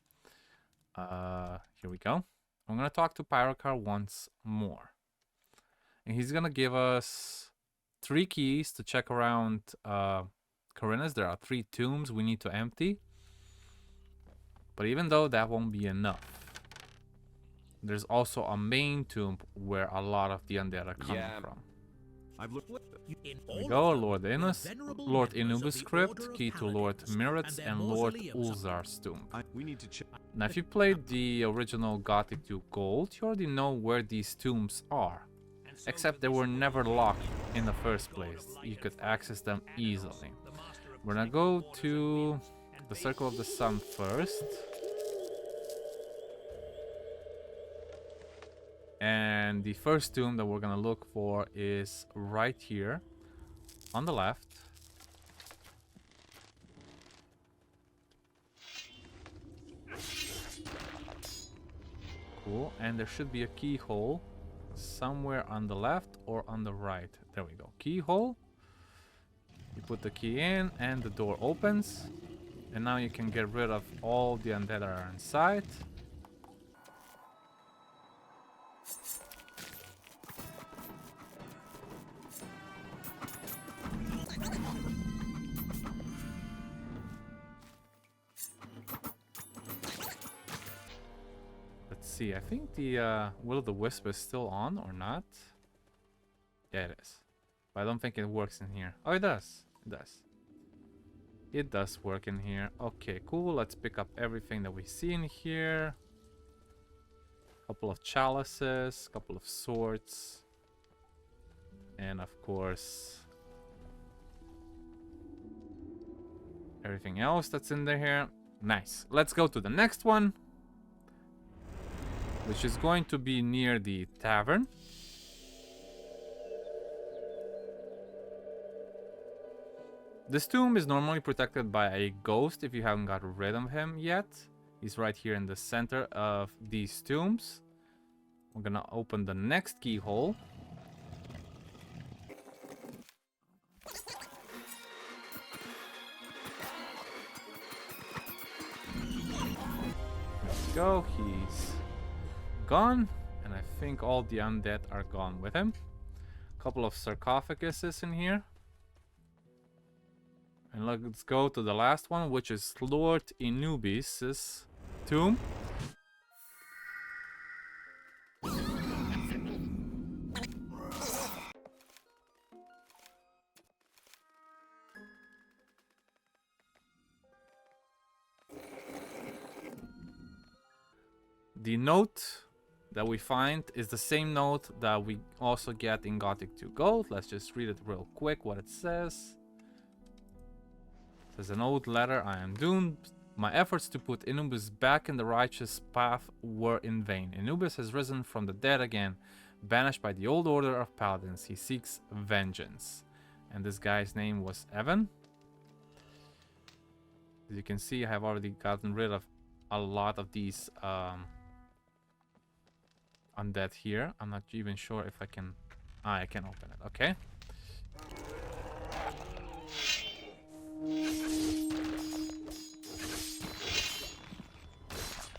Here we go. I'm gonna talk to Pyrokar once more, and he's gonna give us 3 keys to check around Khorinis. There are 3 tombs we need to empty, but even though that won't be enough, there's also a main tomb where a lot of the undead are coming from. I've looked... Here we go, Lord Innos, Lord Inubis Crypt, key to Lord Mirit's and Lord Ulzar's tomb. We need to check... Now, if you played the original Gothic 2 Gold, you already know where these tombs are. Except they were never locked in the first place. You could access them easily. We're gonna go to the Circle of the Sun first. And the first tomb that we're gonna look for is right here on the left. Cool, and there should be a keyhole somewhere on the left or on the right. There we go. Keyhole. You put the key in and the door opens. And now you can get rid of all the undead that are inside. See, I think the Will O The Wisp is still on or not. Yeah, it is. But I don't think it works in here. Oh, it does. It does. It does work in here. Okay, cool. Let's pick up everything that we see in here. Couple of chalices, couple of swords. And of course, everything else that's in there here. Nice. Let's go to the next one, which is going to be near the tavern. This tomb is normally protected by a ghost if you haven't got rid of him yet. He's right here in the center of these tombs. We're gonna open the next keyhole. There we go, he's gone, and I think all the undead are gone with him. Couple of sarcophaguses in here. And let's go to the last one, which is Lord Inubis' tomb. The note that we find is the same note that we also get in Gothic 2 Gold. Let's just read it real quick what it says. It says, an old letter, I am doomed. My efforts to put Inubis back in the righteous path were in vain. Inubis has risen from the dead again, banished by the old order of paladins. He seeks vengeance. And this guy's name was Evan. As you can see, I have already gotten rid of a lot of these undead here. I'm not even sure if I can... I can open it, okay.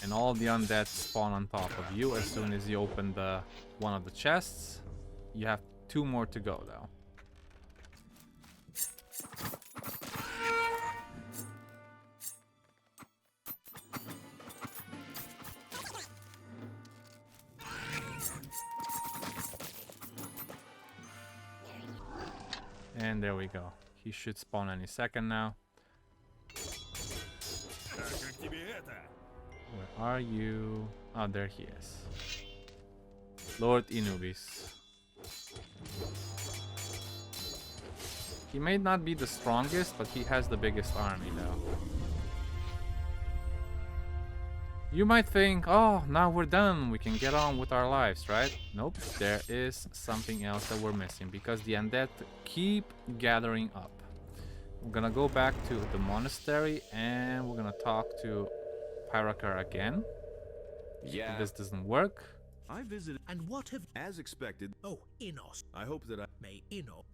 And all the undead spawn on top of you as soon as you open one of the chests. You have 2 more to go though. And there we go. He should spawn any second now. Where are you? Oh, there he is. Lord Inubis. He may not be the strongest, but he has the biggest army though. You might think, oh, now we're done, we can get on with our lives, right? Nope, there is something else that we're missing, because the undead keep gathering up. We're gonna go back to the monastery, and we're gonna talk to Pyrakar again. Yeah. If this doesn't work. I visited. And what have... As expected. Oh, Innos. I hope that I... May Inno...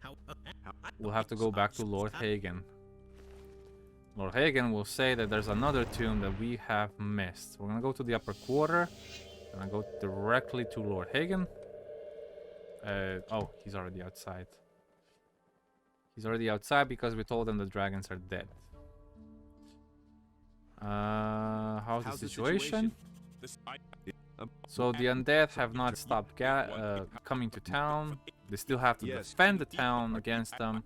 We'll have to go back to Lord Hagen. Lord Hagen will say that there's another tomb that we have missed. We're gonna go to the upper quarter. Gonna go directly to Lord Hagen. Oh, he's already outside. He's already outside because we told him the dragons are dead. How's the situation? So the undead have not stopped coming to town. They still have to defend the town against them.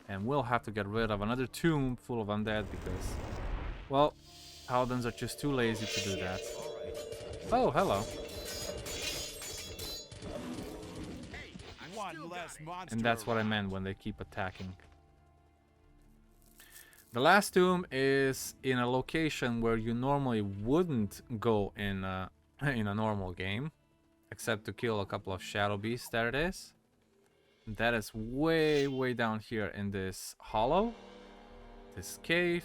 And we'll have to get rid of another tomb full of undead because, well, paladins are just too lazy to do that. Oh, hello. And that's what I meant when they keep attacking. The last tomb is in a location where you normally wouldn't go in a normal game, except to kill a couple of shadow beasts. There it is. That is way, way down here in this hollow. This cave.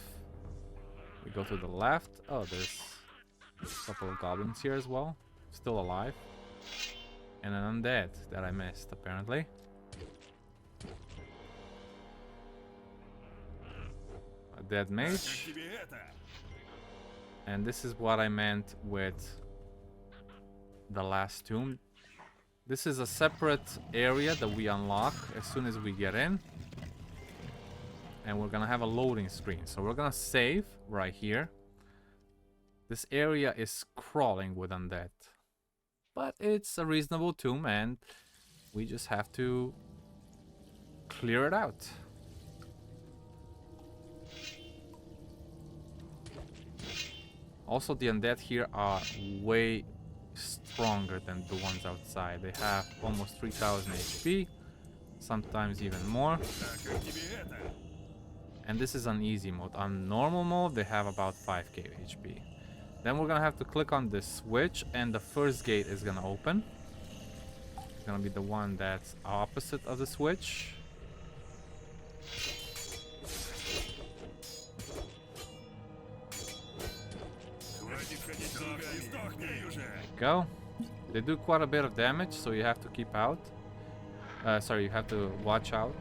We go to the left. Oh, there's a couple of goblins here as well. Still alive. And an undead that I missed, apparently. A dead mage. And this is what I meant with the last tomb. This is a separate area that we unlock as soon as we get in. And we're gonna have a loading screen. So we're gonna save right here. This area is crawling with undead. But it's a reasonable tomb and we just have to clear it out. Also, the undead here are way stronger than the ones outside. They have almost 3000 HP, sometimes even more. And this is on easy mode. On normal mode, they have about 5k HP. Then we're gonna have to click on this switch and the first gate is gonna open. It's gonna be the one that's opposite of the switch. Go. They do quite a bit of damage, so you have to keep out. Sorry, you have to watch out.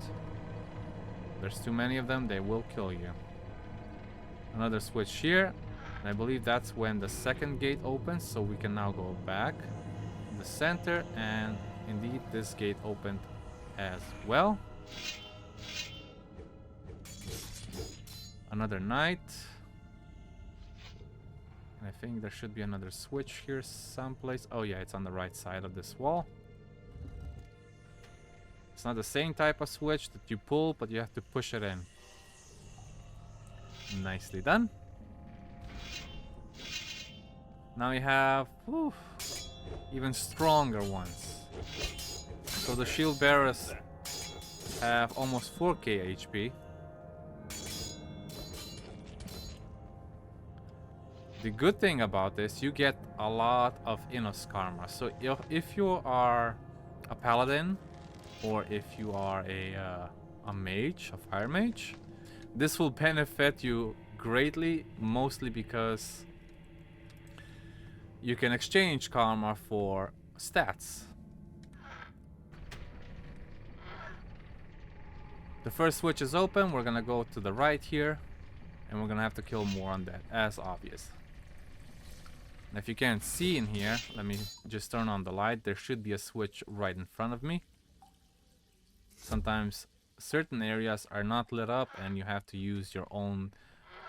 There's too many of them, they will kill you. Another switch here, and I believe that's when the second gate opens, so we can now go back in the center and Indeed, this gate opened as well. Another knight. And I think there should be another switch here someplace. Oh yeah, it's on the right side of this wall. It's not the same type of switch that you pull, but you have to push it in. Nicely done. Now we have even stronger ones. So the shield bearers have almost 4k HP. The good thing about this, you get a lot of Innos karma. So if you are a paladin, or if you are a mage, a fire mage, this will benefit you greatly, mostly because you can exchange karma for stats. The first switch is open. We're gonna go to the right here, and we're gonna have to kill more undead, as obvious. And if you can't see in here, let me just turn on the light. There should be a switch right in front of me. Sometimes certain areas are not lit up and you have to use your own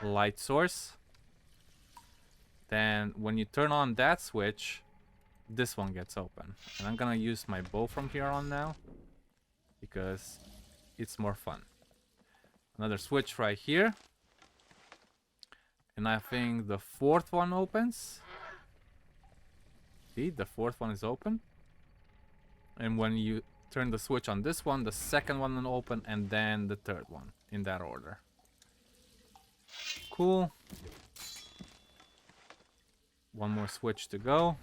light source. Then when you turn on that switch, this one gets open. And I'm gonna use my bow from here on now, because it's more fun. Another switch right here. And I think the fourth one opens. See, the fourth one is open. And when you turn the switch on this one, the second one will open, and then the third one, in that order. Cool. One more switch to go.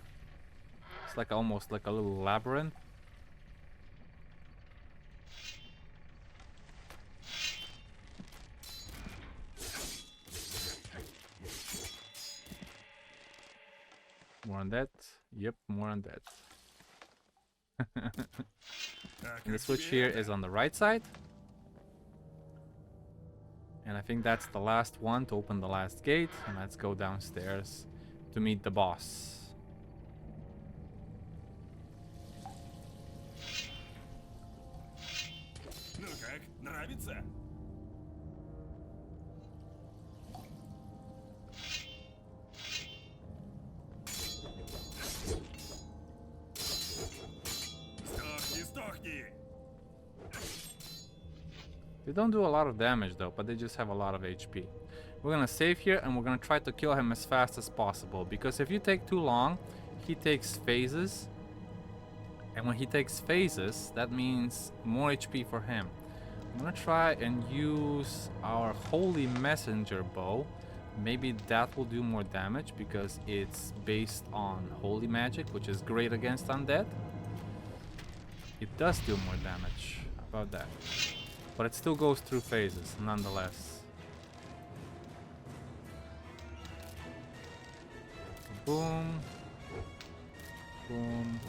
It's like almost like a little labyrinth. More on that. Yep, more on that. And the switch here is on the right side. And I think that's the last one to open the last gate. And let's go downstairs to meet the boss. Ну как, нравится? They don't do a lot of damage though, but they just have a lot of HP. We're gonna save here and we're gonna try to kill him as fast as possible, because if you take too long, he takes phases. And when he takes phases, that means more HP for him. I'm gonna try and use our Holy Messenger bow. Maybe that will do more damage because it's based on holy magic, which is great against undead. It does do more damage. How about that? But it still goes through phases, nonetheless. Boom. Boom.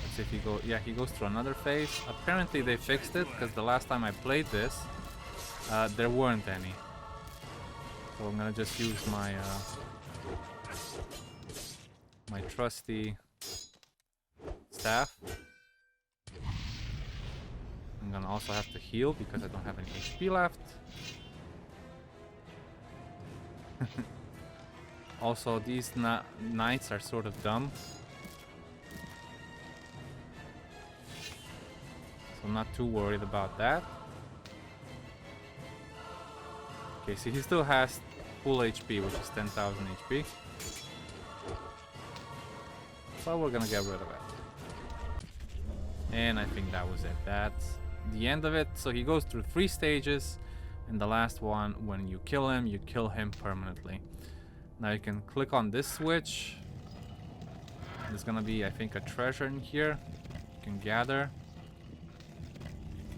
Let's see if he goes... Yeah, he goes through another phase. Apparently they fixed it, because the last time I played this, there weren't any. So I'm gonna just use my... my trusty staff. I'm gonna also have to heal because I don't have any HP left. Also, these knights are sort of dumb. So I'm not too worried about that. Okay, see, he still has full HP, which is 10,000 HP. So we're gonna get rid of it. And I think that was it. That's the end of it. So he goes through 3 stages. And the last one, when you kill him permanently. Now you can click on this switch. There's gonna be, I think, a treasure in here. You can gather.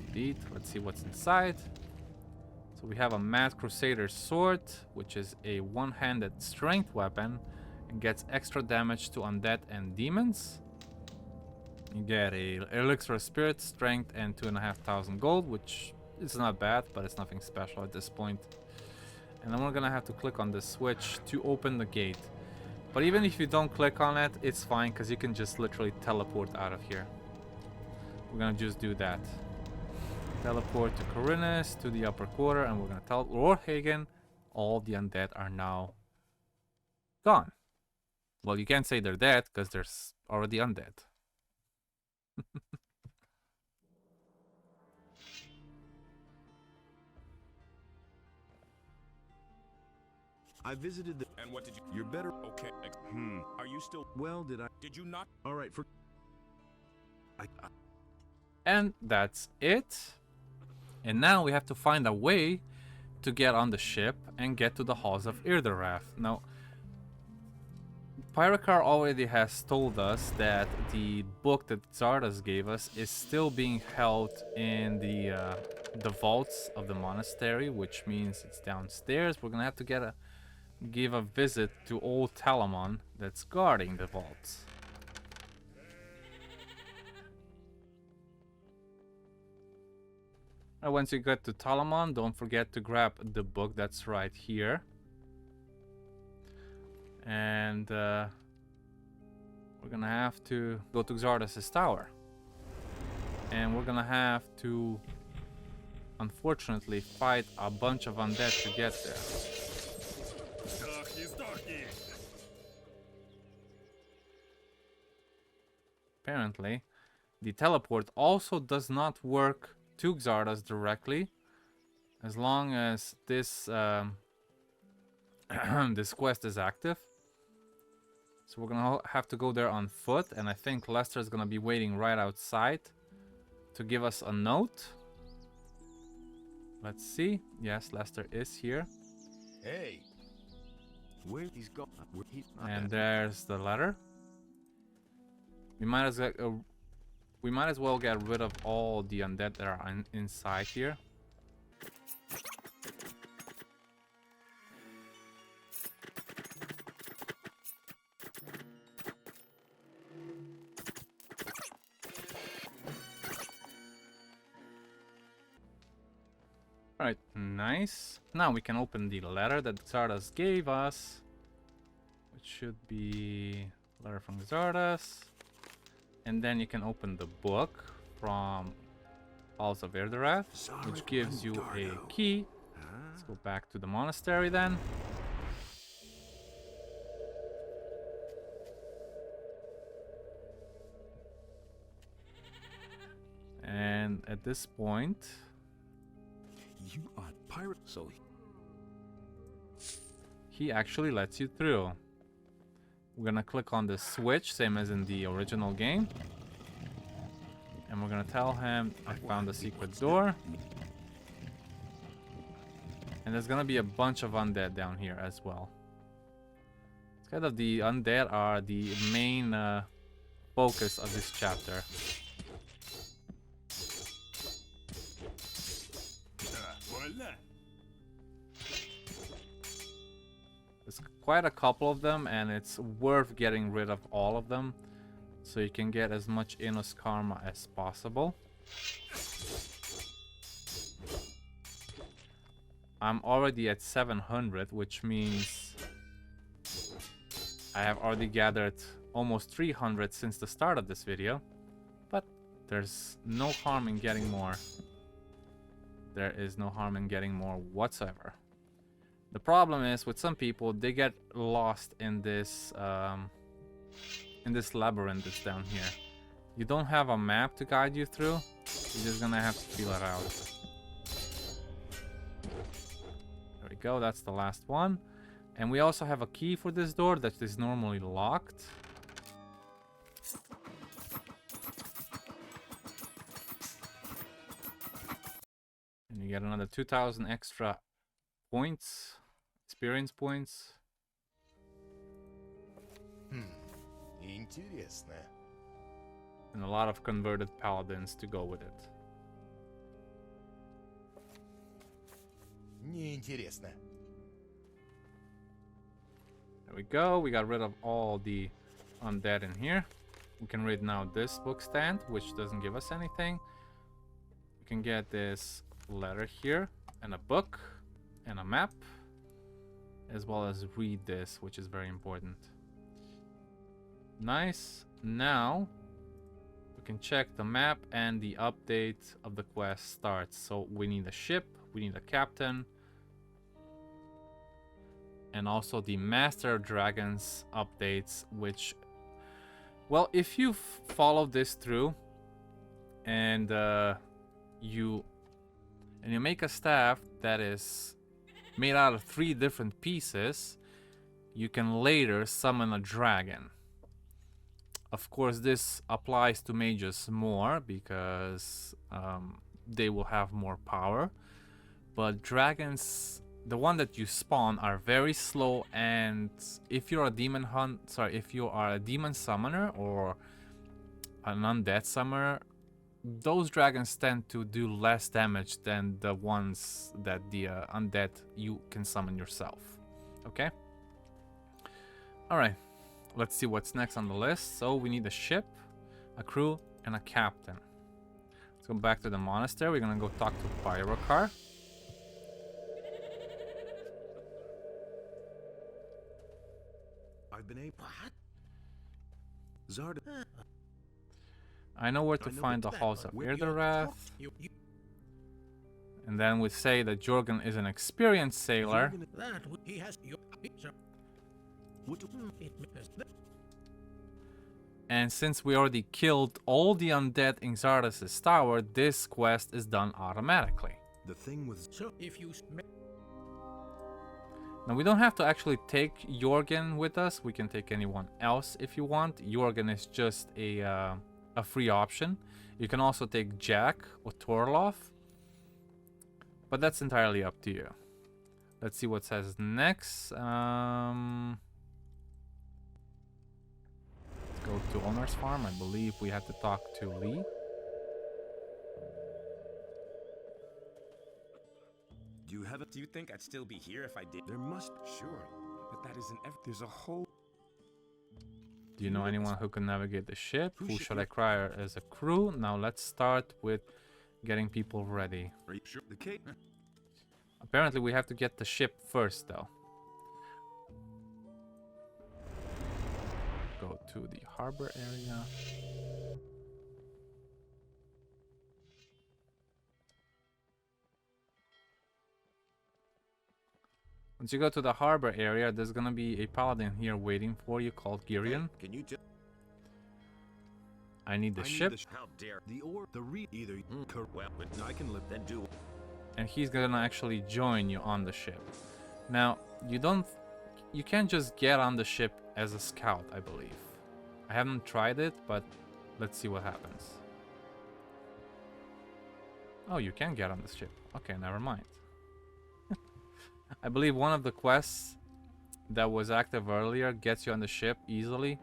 Indeed. Let's see what's inside. So we have a Mad Crusader sword, which is a one-handed strength weapon and gets extra damage to undead and demons. You get a elixir of spirit, strength, and 2,500 gold, which is not bad, but it's nothing special at this point. And then we're gonna have to click on this switch to open the gate. But even if you don't click on it, it's fine because you can just literally teleport out of here. We're gonna just do that. Teleport to Khorinis, to the upper quarter, and we're gonna tell Lord Hagen all the undead are now gone. Well, you can't say they're dead because there's already undead. I visited the... And what did you... You're better... Okay. Are you still... Well, did I... Did you not... Alright, for... And that's it. And now we have to find a way to get on the ship and get to the Halls of Irdorath. Now, Pyrocar already has told us that the book that Xardas gave us is still being held in the vaults of the monastery, which means it's downstairs. We're gonna have to give a visit to old Talamon that's guarding the vaults. And once you get to Talamon, don't forget to grab the book that's right here. And we're gonna have to go to Xardas' tower. And we're gonna have to, unfortunately, fight a bunch of undead to get there. Apparently, the teleport also does not work to Xardas directly, as long as this this quest is active. So we're gonna have to go there on foot, and I think Lester's gonna be waiting right outside to give us a note. Let's see. Yes, Lester is here. Hey, where he's gone? And there's the letter. We might as well get rid of all the undead that are inside here. Alright, nice. Now we can open the letter that Xardas gave us, which should be a letter from Xardas. And then you can open the book from Halls of Irdorath, which gives you a key. Let's go back to the monastery then. And at this point, you are pirate, so he actually lets you through. We're gonna click on the switch, same as in the original game. And we're gonna tell him, I found a secret door. And there's gonna be a bunch of undead down here as well. It's kind of the undead are the main focus of this chapter. There's quite a couple of them, and it's worth getting rid of all of them so you can get as much Innos karma as possible. I'm already at 700, which means I have already gathered almost 300 since the start of this video, but there's no harm in getting more. There is no harm in getting more whatsoever. The problem is with some people, they get lost in this labyrinth that's down here. You don't have a map to guide you through. You're just gonna have to feel it out. There we go, that's the last one. And we also have a key for this door that is normally locked. And you get another 2,000 extra points. Experience points. Интересно. And a lot of converted paladins to go with it. Неинтересно. There we go. We got rid of all the undead in here. We can read now this book stand, which doesn't give us anything. We can get this letter here, and a book, and a map, as well as read this, which is very important. Nice. Now we can check the map and the update of the quest starts. So we need a ship, we need a captain, and also the Master Dragons updates, which, well, if you follow this through and you make a staff that is made out of 3 different pieces, you can later summon a dragon. Of course, this applies to mages more because they will have more power, but dragons, the one that you spawn, are very slow, and if you're a if you are a demon summoner or an undead summoner, those dragons tend to do less damage than the ones that the undead you can summon yourself. Okay? Alright, let's see what's next on the list. So we need a ship, a crew, and a captain. Let's go back to the monastery. We're gonna go talk to Pyrokar. I've been able. What? Xardas. I know where to find the Halls of Irdorath. And then we say that Jorgen is an experienced sailor. And since we already killed all the undead in Xardas' tower, this quest is done automatically. The thing with Now we don't have to actually take Jorgen with us. We can take anyone else if you want. Jorgen is just a free option. You can also take Jack or Torloff, but that's entirely up to you. Let's see what says next. Let's go to Owner's Farm. I believe we had to talk to Lee. Do you think I'd still be here if I did? There must Sure, but that isn't there's a whole. Do you know anyone who can navigate the ship? Who should I acquire as a crew? Now let's start with getting people ready. Are you sure? The cape? Apparently we have to get the ship first though. Go to the harbor area. Once you go to the harbor area, there's gonna be a paladin here waiting for you called Girion. Can you I need the ship. How dare the or the either well, but I can live then do. And he's gonna actually join you on the ship. Now, you can't just get on the ship as a scout, I believe. I haven't tried it, but let's see what happens. Oh, you can get on the ship. Okay, never mind. I believe one of the quests that was active earlier gets you on the ship easily.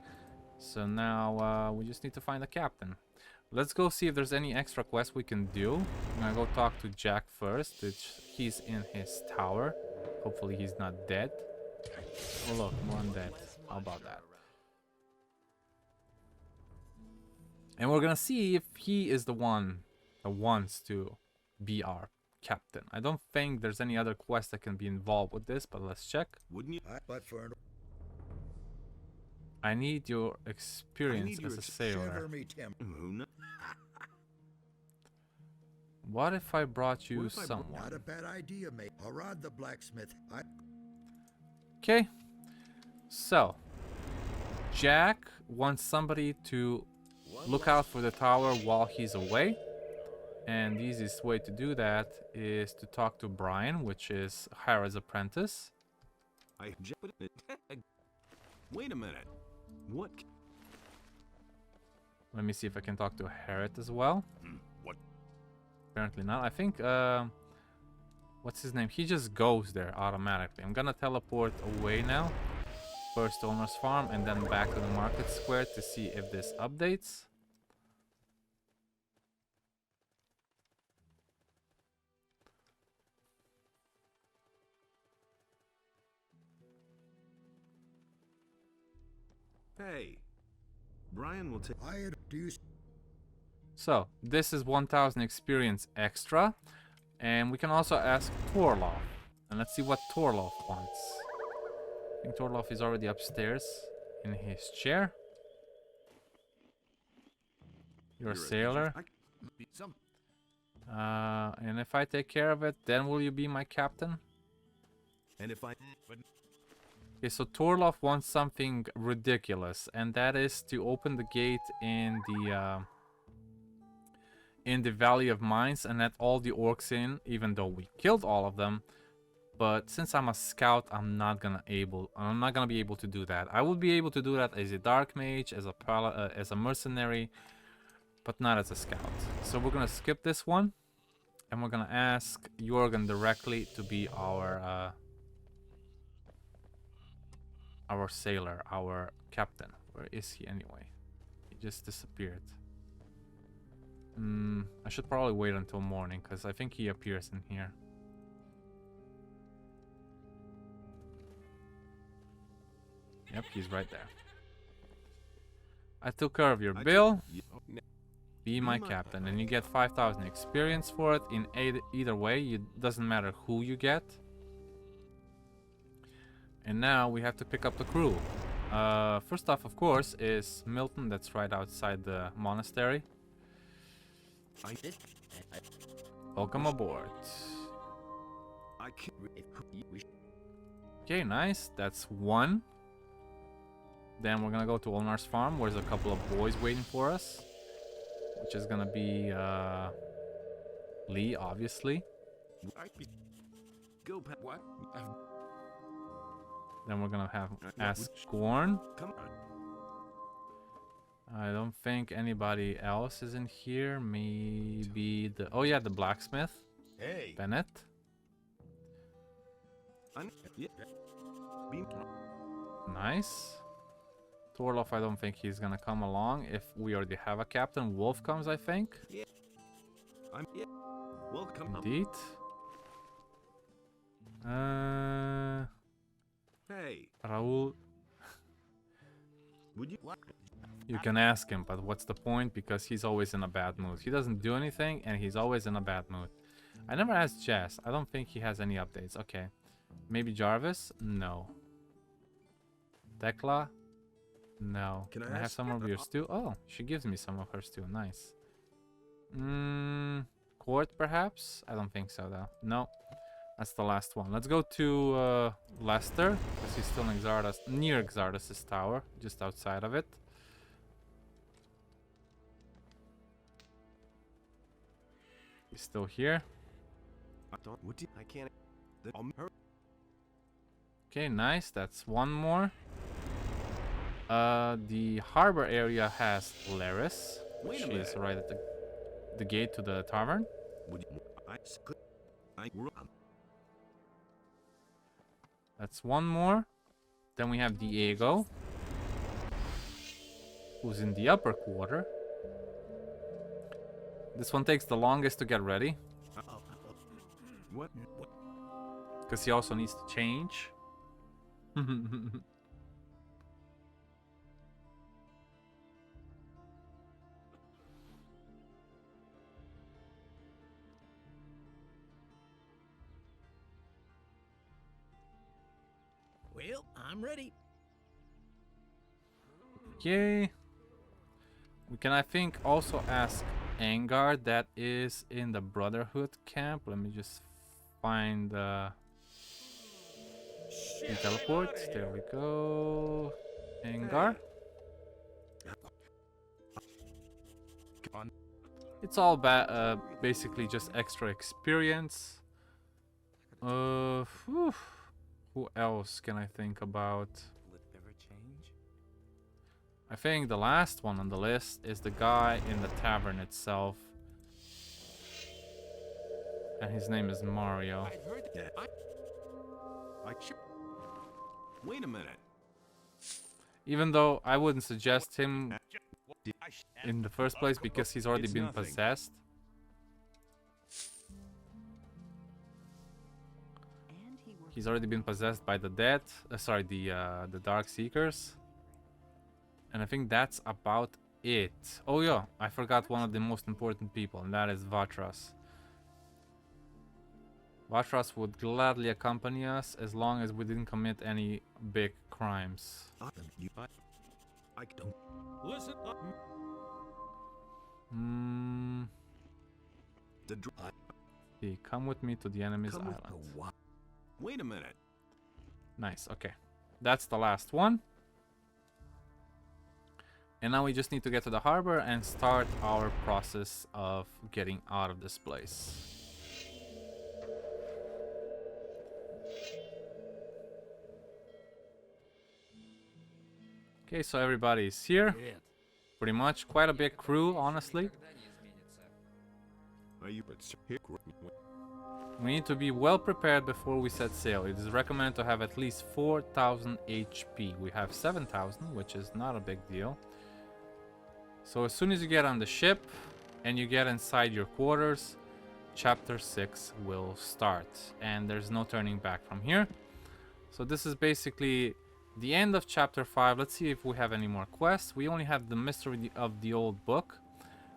So now we just need to find a captain. Let's go see if there's any extra quests we can do. I'm gonna go talk to Jack first. He's in his tower. Hopefully he's not dead. Oh look, more undead. How about that? And we're gonna see if he is the one that wants to be our captain. I don't think there's any other quest that can be involved with this, but let's check. Wouldn't you? But for I need your experience as a sailor. What if I brought you someone? Not a bad idea, mate. Harad the blacksmith. Okay. So, Jack wants somebody to look out for the tower while he's away. And the easiest way to do that is to talk to Brian, which is Hera's apprentice. Wait a minute. What? Let me see if I can talk to Harriet as well. What? Apparently not. I think, what's his name? He just goes there automatically. I'm gonna teleport away now. First to Owner's Farm and then back to the market square to see if this updates. Hey, Brian will take. So this is 1000 experience extra, and we can also ask Torloff, and let's see what Torloff wants. I think Torloff is already upstairs in his chair. You're a sailor. And if I take care of it, then will you be my captain? And if I... Okay, so Torloff wants something ridiculous, and that is to open the gate in the Valley of Mines and let all the orcs in, even though we killed all of them. But since I'm a scout, I'm not gonna be able to do that. I will be able to do that as a dark mage, as a mercenary, but not as a scout. So we're gonna skip this one, and we're gonna ask Jorgen directly to be our sailor, our captain. Where is he anyway? He just disappeared. I should probably wait until morning, because I think he appears in here. Yep, he's right there. I took care of your bill. Be my captain, and you get 5,000 experience for it. In either way, it doesn't matter who you get. And now we have to pick up the crew. First off, of course, is Milton. That's right outside the monastery. Welcome aboard. Okay, nice. That's one. Then we're gonna go to Olnar's farm, where there's a couple of boys waiting for us, which is gonna be Lee, obviously. What? Then we're gonna ask Gorn. I don't think anybody else is in here. Maybe the blacksmith. Hey, Bennett. Nice. Torloff, I don't think he's gonna come along. If we already have a captain, Wolf comes, I think. Yeah. Welcome. Indeed. Hey, Raul. Would you? You can ask him, but what's the point? Because he's always in a bad mood. He doesn't do anything, and he's always in a bad mood. I never asked Jess. I don't think he has any updates. Okay. Maybe Jarvis? No. Tekla? No. Can I have some of your stew? Oh, she gives me some of her stew. Nice. Court, perhaps? I don't think so, though. No. That's the last one. Let's go to Lester, because he's still in Xardas, near Xardas' tower, just outside of it. He's still here. I can't. Okay, nice. That's one more. The harbor area has Laris. She is right at the gate to the tavern. That's one more. Then we have Diego, who's in the upper quarter. This one takes the longest to get ready. What? Because he also needs to change. Well, I'm ready. Okay. We can, I think, also ask Angar, that is in the Brotherhood camp. Let me just find the teleport. There we go. Angar. It's all basically just extra experience. Who else can I think about? I think the last one on the list is the guy in the tavern itself. And his name is Mario. I've heard that. Wait a minute. Even though I wouldn't suggest him in the first place because he's already been possessed. He's already been possessed by the dead. The Dark Seekers. And I think that's about it. Oh yeah, I forgot one of the most important people, and that is Vatras. Vatras would gladly accompany us as long as we didn't commit any big crimes. I don't listen up. Come with me to the enemy's island. Wait a minute. Nice, okay. That's the last one. And now we just need to get to the harbor and start our process of getting out of this place. Okay, so everybody's here. Pretty much quite a big crew, honestly. We need to be well prepared before we set sail. It is recommended to have at least 4,000 HP. We have 7,000, which is not a big deal. So as soon as you get on the ship and you get inside your quarters, chapter 6 will start. And there's no turning back from here. So this is basically the end of chapter 5. Let's see if we have any more quests. We only have the mystery of the old book,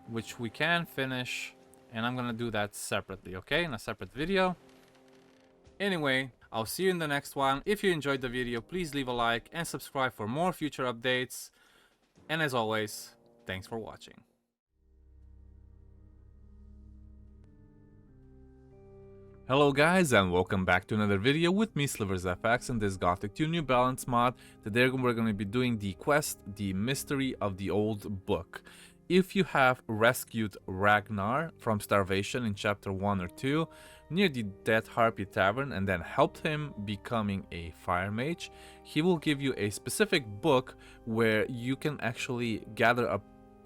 which we can finish. And I'm gonna do that separately, okay? In a separate video. Anyway, I'll see you in the next one. If you enjoyed the video, please leave a like and subscribe for more future updates. And as always, thanks for watching. Hello guys, and welcome back to another video with me, SliversFX, and this Gothic 2 New Balance mod. Today we're going to be doing the quest, The Mystery of the Old Book. If you have rescued Ragnar from starvation in chapter 1 or 2 near the Dead Harpy Tavern and then helped him becoming a fire mage, he will give you a specific book where you can actually gather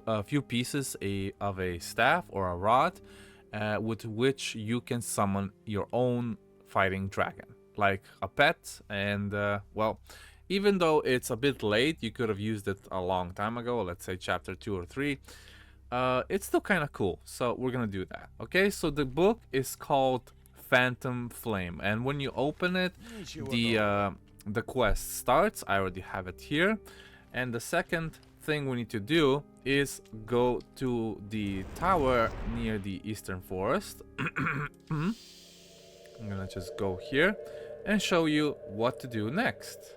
a few pieces of a staff or a rod with which you can summon your own fighting dragon, like a pet. And well, even though it's a bit late, you could have used it a long time ago, let's say chapter 2 or 3, it's still kind of cool, so we're gonna do that. Okay, so the book is called Phantom Flame, and when you open it, the quest starts. I already have it here, and the second thing we need to do is go to the tower near the Eastern Forest. I'm gonna just go here and show you what to do next.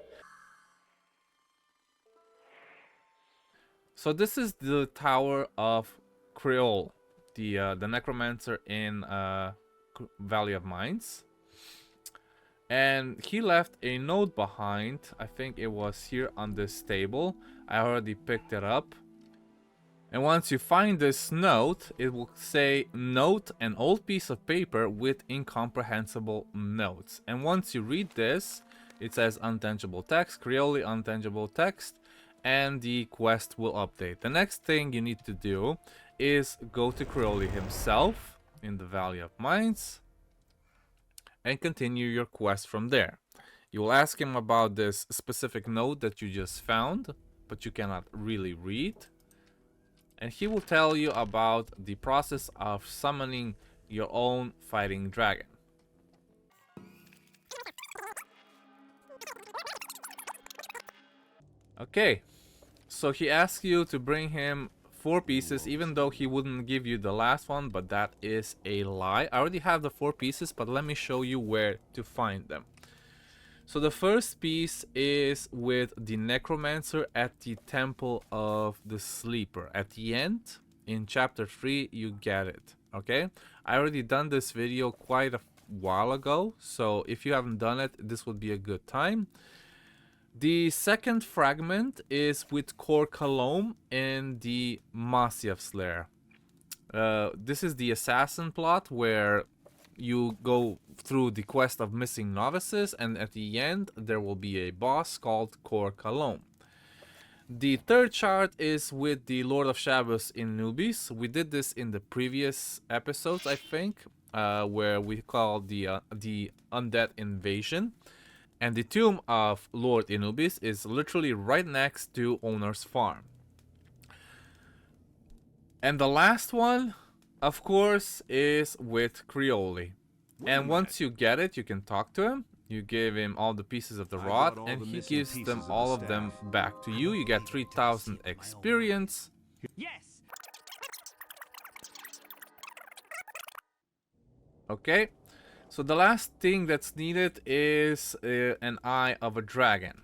So this is the Tower of Creole, the necromancer in Valley of Mines. And he left a note behind. I think it was here on this table. I already picked it up. And once you find this note, it will say, note an old piece of paper with incomprehensible notes. And once you read this, it says untangible text, Creole untangible text, and the quest will update. The next thing you need to do is go to Creole himself in the Valley of Mines and continue your quest from there. You will ask him about this specific note that you just found, but you cannot really read. And he will tell you about the process of summoning your own fighting dragon. Okay, so he asks you to bring him 4 pieces, even though he wouldn't give you the last one, but that is a lie. I already have the 4 pieces, but let me show you where to find them. So the first piece is with the necromancer at the Temple of the Sleeper. At the end, in chapter 3, you get it, okay? I already done this video quite a while ago, so if you haven't done it, this would be a good time. The second fragment is with Cor Kalom in the Masyaf's lair. This is the assassin plot where you go through the quest of Missing Novices, and at the end there will be a boss called Cor Kalom. The third chart is with the Lord of Shadows in Nubis. We did this in the previous episodes, I think, where we called the Undead Invasion. And the tomb of Lord Inubis is literally right next to Owner's Farm. And the last one, of course, is with Creole. And once you get it, you can talk to him. You give him all the pieces of the rod, and he gives them all of them back to you. You get 3,000 experience. Yes. Okay. So the last thing that's needed is an Eye of a Dragon.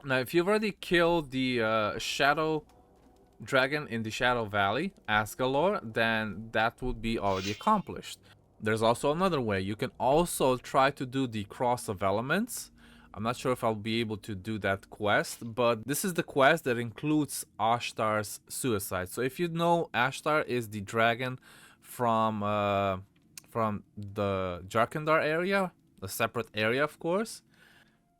Now, if you've already killed the Shadow dragon in the Shadow Valley, Asgalor, then that would be already accomplished. There's also another way. You can also try to do the Cross of Elements. I'm not sure if I'll be able to do that quest, but this is the quest that includes Ashtar's suicide. So if you know, Ashtar is the dragon from the Jharkendar area, a separate area, of course.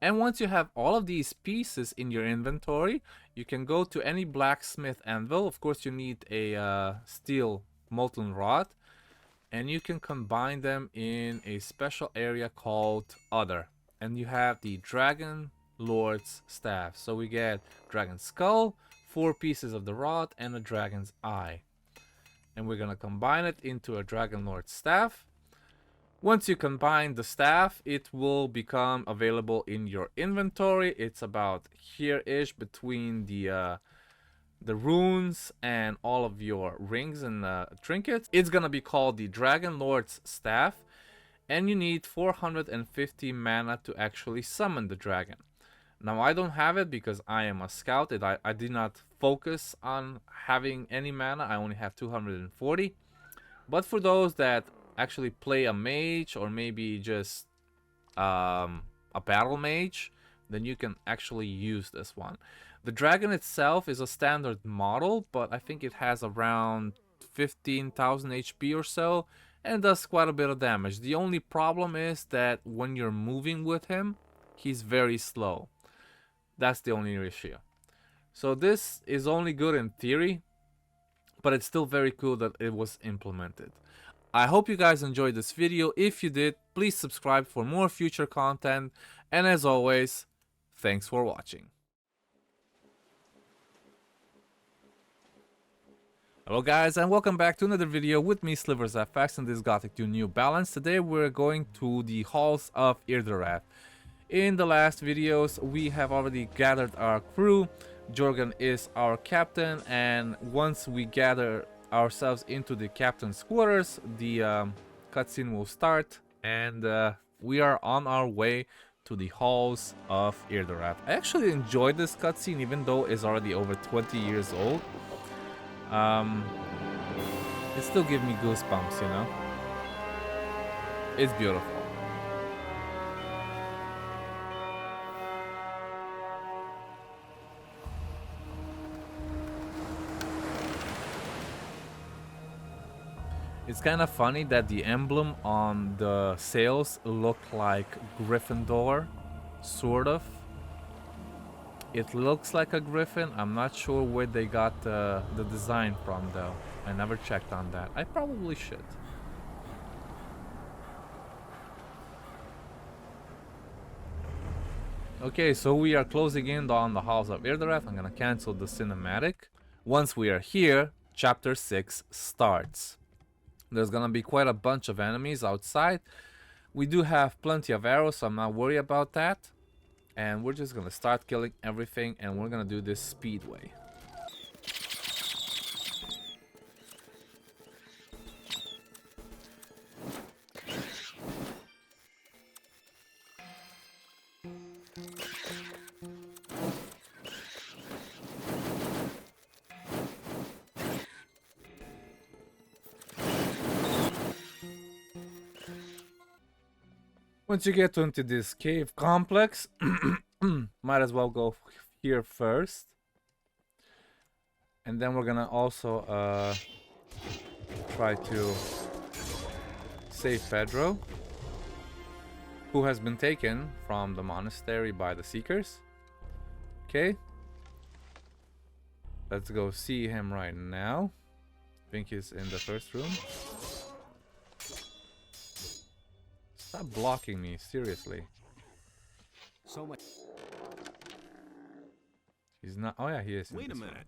And once you have all of these pieces in your inventory, you can go to any blacksmith anvil. Of course, you need a steel molten rod, and you can combine them in a special area called Other. And you have the Dragon Lord's Staff. So we get Dragon's Skull, 4 pieces of the rod, and a Dragon's Eye. And we're gonna combine it into a Dragon Lord's Staff. Once you combine the staff, it will become available in your inventory. It's about here-ish between the runes and all of your rings and trinkets. It's gonna be called the Dragon Lord's Staff, and you need 450 mana to actually summon the dragon. Now I don't have it because I am a scout. I did not focus on having any mana. I only have 240. But for those that actually play a mage or maybe just a battle mage, then you can actually use this one. The dragon itself is a standard model, but I think it has around 15,000 HP or so and does quite a bit of damage. The only problem is that when you're moving with him, he's very slow. That's the only issue. So this is only good in theory, but it's still very cool that it was implemented. I hope you guys enjoyed this video. If you did, please subscribe for more future content. And as always, thanks for watching. Hello guys, and welcome back to another video with me, SliversFX, in this Gothic 2 New Balance. Today we're going to the Halls of Irdorath. In the last videos, we have already gathered our crew. Jorgen is our captain, and once we gather ourselves into the captain's quarters, the cutscene will start, and we are on our way to the Halls of Irdorath. I actually enjoyed this cutscene, even though it's already over 20 years old. It still gives me goosebumps, you know? It's beautiful. It's kind of funny that the emblem on the sails look like Gryffindor, sort of. It looks like a griffin. I'm not sure where they got the design from though. I never checked on that. I probably should. Okay, so we are closing in on the Halls of Irdorath. I'm gonna cancel the cinematic. Once we are here, chapter 6 starts. There's gonna be quite a bunch of enemies outside. We do have plenty of arrows, so I'm not worried about that. And we're just gonna start killing everything, and we're gonna do this speedway. Once you get into this cave complex, might as well go here first. And then we're gonna also try to save Pedro, who has been taken from the monastery by the Seekers. Okay. Let's go see him right now. I think he's in the first room. Stop blocking me, seriously. So much. He's not. Oh yeah, he is. Wait a minute.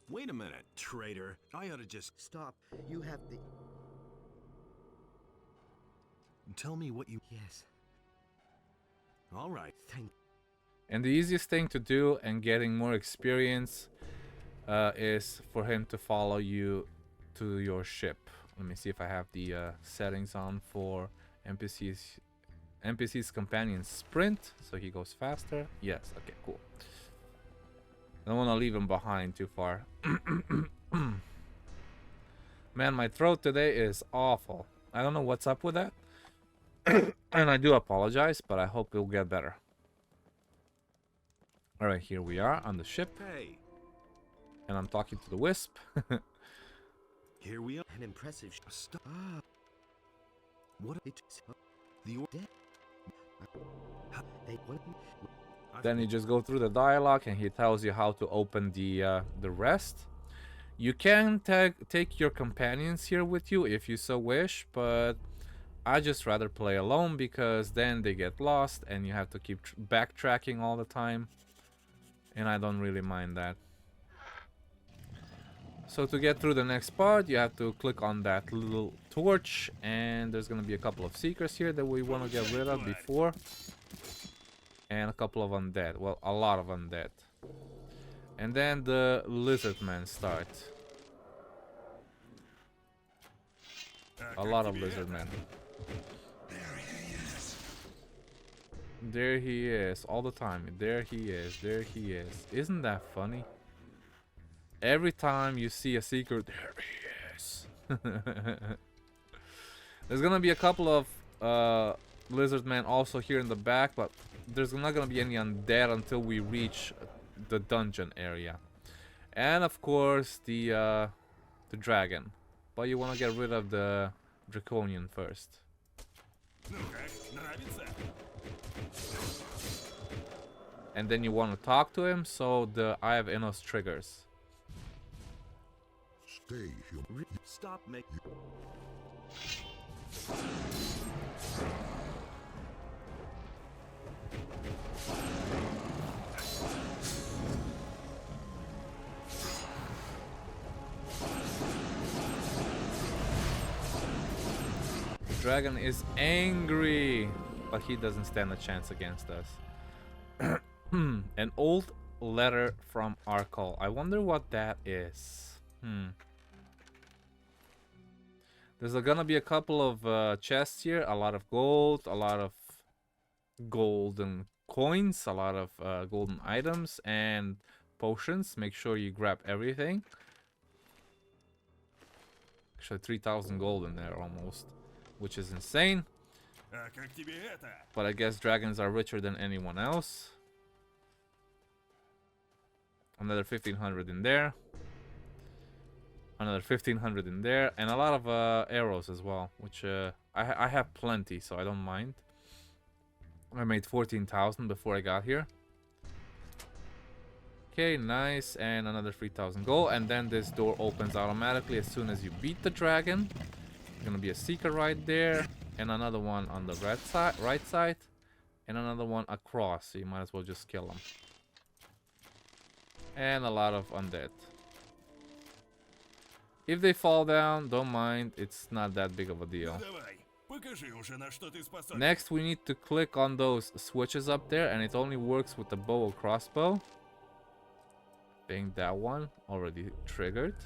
Wait a minute, traitor. I ought to just stop. You have the. Tell me what you. Yes. All right. Thank. And the easiest thing to do and getting more experience is for him to follow you to your ship. Let me see if I have the settings on for NPC's companion sprint, so he goes faster. Yes, okay, cool. I don't want to leave him behind too far. Man, my throat today is awful. I don't know what's up with that. And I do apologize, but I hope it'll get better. Alright, here we are on the ship. Hey. And I'm talking to the Wisp. Here we are. An impressive Stop. What it the dead. Then you just go through the dialogue and he tells you how to open the rest. You can take your companions here with you if you so wish, but I just rather play alone because then they get lost and you have to keep backtracking all the time, and I don't really mind that. So to get through the next part, you have to click on that little torch, and there's gonna be a couple of seekers here that we want to get rid of before, and a couple of undead. Well, a lot of undead. And then the lizard men start. A lot of lizard men. There he is, all the time. There he is, there he is. Isn't that funny? Every time you see a seeker, there he is. There's gonna be a couple of lizard men also here in the back, but there's not gonna be any undead until we reach the dungeon area. And of course the dragon. But you wanna get rid of the draconian first. And then you want to talk to him, so the Eye of Innos triggers. Stay here. Stop making. The dragon is angry, but he doesn't stand a chance against us. An old letter from Ur-Thrall. I wonder what that is. There's gonna be a couple of chests here. A lot of gold, a lot of golden coins, a lot of golden items and potions. Make sure you grab everything. Actually 3,000 gold in there almost, which is insane. But I guess dragons are richer than anyone else. Another 1,500 in there. Another 1,500 in there. And a lot of arrows as well, which I have plenty, so I don't mind. I made 14,000 before I got here. Okay, nice. And another 3,000 gold. And then this door opens automatically as soon as you beat the dragon. There's gonna be a seeker right there. And another one on the right side. And another one across, so you might as well just kill them. And a lot of undead. If they fall down, don't mind, it's not that big of a deal. Next we need to click on those switches up there, and it only works with the bow or crossbow. I think that one already triggered.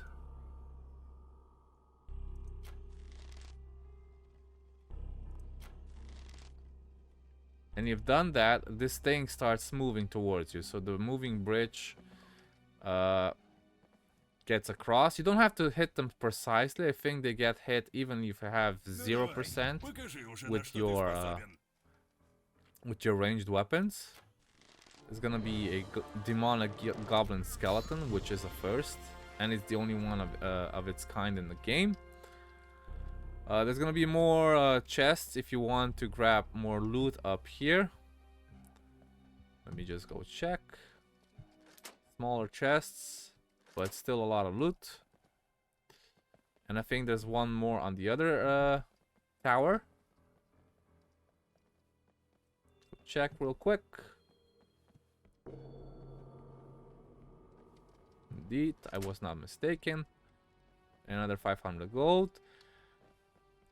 And you've done that, this thing starts moving towards you. So the moving bridge gets across. You don't have to hit them precisely. I think they get hit even if you have 0% with your ranged weapons. There's gonna be a demonic goblin skeleton, which is a first, and it's the only one of its kind in the game. There's gonna be more chests if you want to grab more loot up here. Let me just go check. Smaller chests, but still a lot of loot. And I think there's one more on the other tower. Check real quick. Indeed, I was not mistaken. Another 500 gold.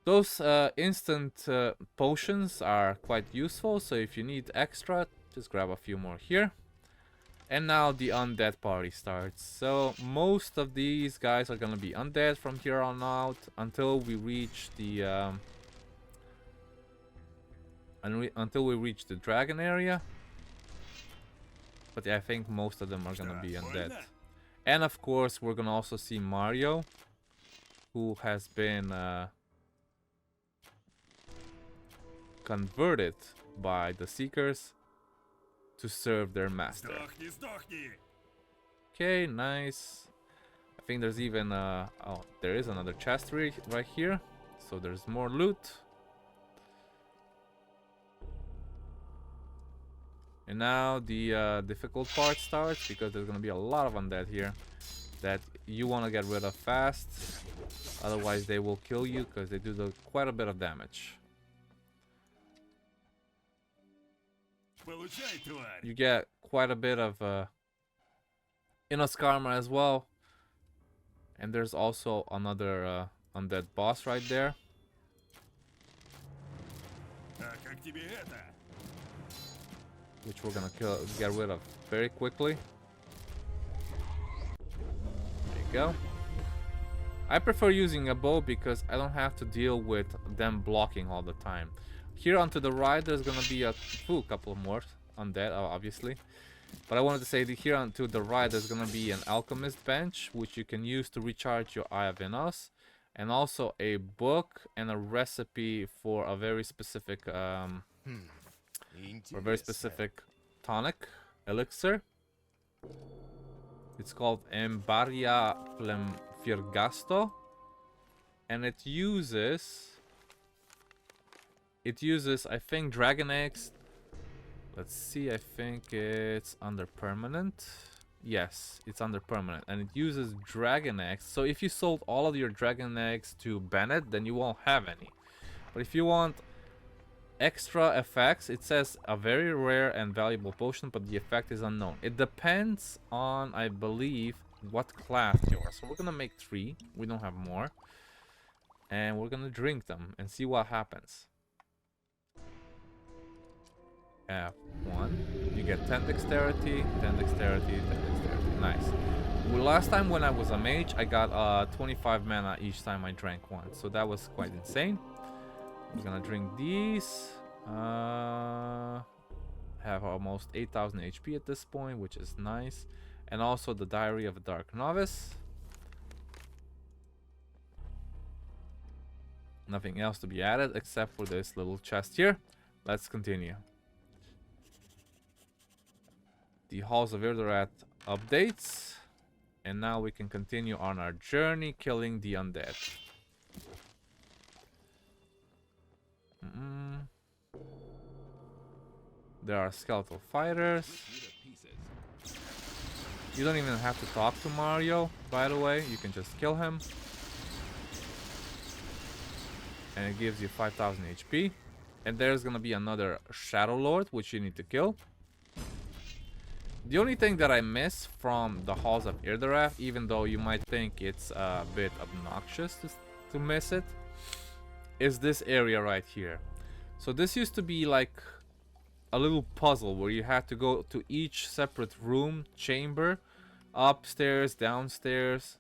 Those instant potions are quite useful, so if you need extra, just grab a few more here. And now the undead party starts. So most of these guys are gonna be undead from here on out until we reach the until we reach the dragon area. But I think most of them are gonna be undead. And of course, we're gonna also see Mario, who has been converted by the Seekers to serve their master. Okay, nice. I think there's even oh, there is another chest right here, so there's more loot. And now the difficult part starts, because there's gonna be a lot of undead here that you want to get rid of fast, otherwise they will kill you, because they do quite a bit of damage. You get quite a bit of Innos karma as well. And there's also another undead boss right there. Which we're gonna get rid of very quickly. There you go. I prefer using a bow because I don't have to deal with them blocking all the time. Here on to the right, there's gonna be a couple more undead, obviously. But I wanted to say that here on to the right, there's gonna be an alchemist bench, which you can use to recharge your Eye of Innos, and also a book and a recipe for a very specific, tonic elixir. It's called Embaria Firgasto, and it uses, I think, dragon eggs. Let's see, I think it's under permanent. Yes, it's under permanent, and it uses dragon eggs. So if you sold all of your dragon eggs to Bennett, then you won't have any. But if you want extra effects, it says a very rare and valuable potion, but the effect is unknown. It depends on, I believe, what class you are. So we're gonna make 3. We don't have more. And we're gonna drink them and see what happens. F1. You get 10 dexterity, 10 dexterity, 10 dexterity. Nice. Well, last time when I was a mage, I got 25 mana each time I drank one. So that was quite insane. We're gonna drink these. Have almost 8,000 HP at this point, which is nice. And also the Diary of a Dark Novice. Nothing else to be added except for this little chest here. Let's continue. The Halls of Irdorath updates. And now we can continue on our journey killing the undead. There are skeletal fighters. You don't even have to talk to Mario, by the way. You can just kill him. And it gives you 5,000 HP. And there's gonna be another Shadow Lord, which you need to kill. The only thing that I miss from the Halls of Irdorath, even though you might think it's a bit obnoxious to miss it, is this area right here. So this used to be like a little puzzle where you had to go to each separate room, chamber, upstairs, downstairs,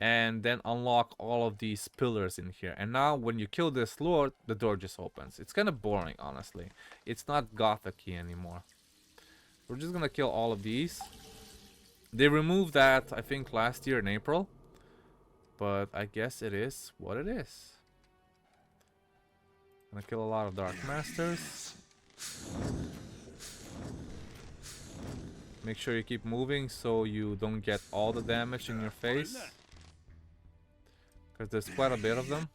and then unlock all of these pillars in here. And now when you kill this lord, the door just opens. It's kind of boring, honestly. It's not Gothic-y anymore. We're just gonna kill all of these. They removed that, I think, last year in April. But I guess it is what it is. Gonna kill a lot of Dark Masters. Make sure you keep moving so you don't get all the damage in your face. Because there's quite a bit of them.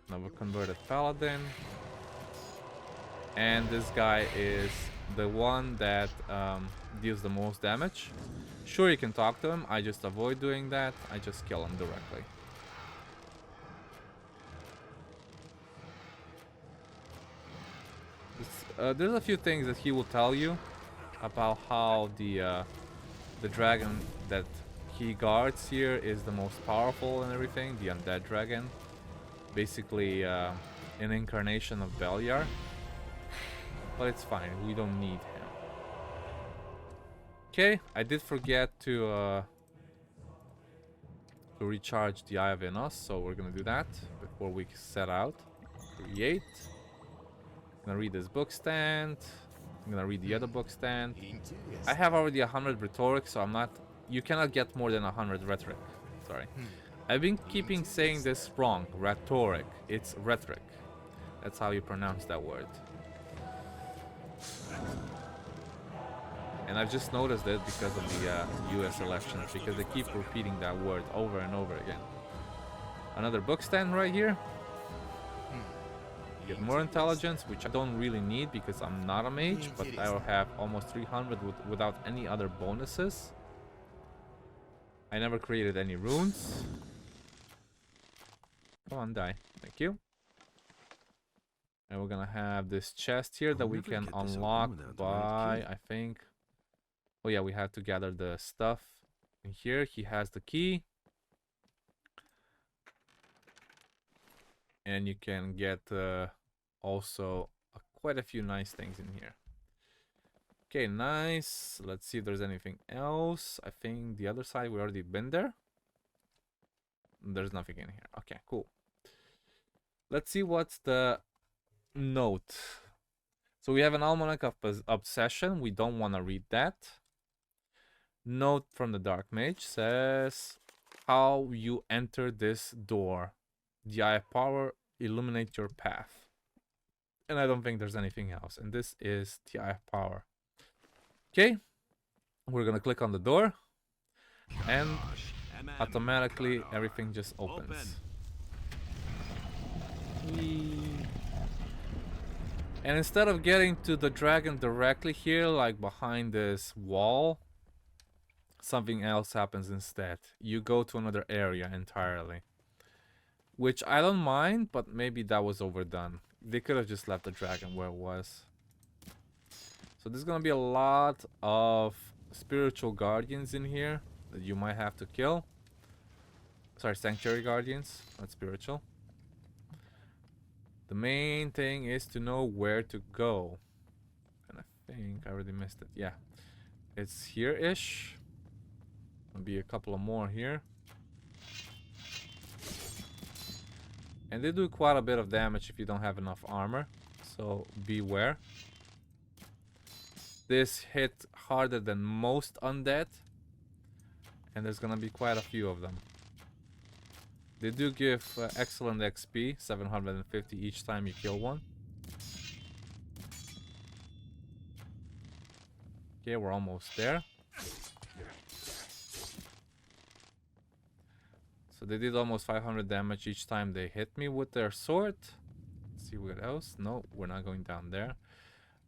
Another converted paladin. And this guy is the one that deals the most damage. Sure, you can talk to him. I just avoid doing that. I just kill him directly. There's a few things that he will tell you about how the dragon that he guards here is the most powerful and everything. The undead dragon. Basically an incarnation of Beliar. But it's fine, we don't need him. Okay, I did forget to recharge the Eye of Innos, so we're gonna do that before we set out. Create. I'm gonna read this book stand. I'm gonna read the other book stand. I have already 100 rhetoric, so I'm not. You cannot get more than 100 rhetoric. Sorry. I've been keeping saying this wrong. Rhetoric. It's rhetoric. That's how you pronounce that word. And I've just noticed it because of the US elections, because they keep repeating that word over and over again. Another book stand right here. Get more intelligence, which I don't really need because I'm not a mage, but I will have almost 300 without any other bonuses. I never created any runes. Come on, die. Thank you. And we're gonna have this chest here that we can unlock by, I think. Oh yeah, we have to gather the stuff in here. He has the key. And you can get also quite a few nice things in here. Okay, nice. Let's see if there's anything else. I think the other side, we already been there. There's nothing in here. Okay, cool. Let's see what's the note. So we have an Almanac of Obsession. We don't want to read that. Note from the Dark Mage says, how you enter this door. The Eye of Power, illuminate your path. And I don't think there's anything else. And this is the Eye of Power. Okay. We're going to click on the door. And automatically everything just opens. And instead of getting to the dragon directly here, like behind this wall, something else happens instead. You go to another area entirely. Which I don't mind, but maybe that was overdone. They could have just left the dragon where it was. So there's gonna be a lot of spiritual guardians in here that you might have to kill. Sorry, sanctuary guardians, not spiritual. The main thing is to know where to go. And I think I already missed it. Yeah. It's here-ish. There'll be a couple of more here. And they do quite a bit of damage if you don't have enough armor. So beware. This hit harder than most undead. And there's gonna be quite a few of them. They do give excellent XP, 750 each time you kill one. Okay, we're almost there. So they did almost 500 damage each time they hit me with their sword. Let's see what else. No, we're not going down there.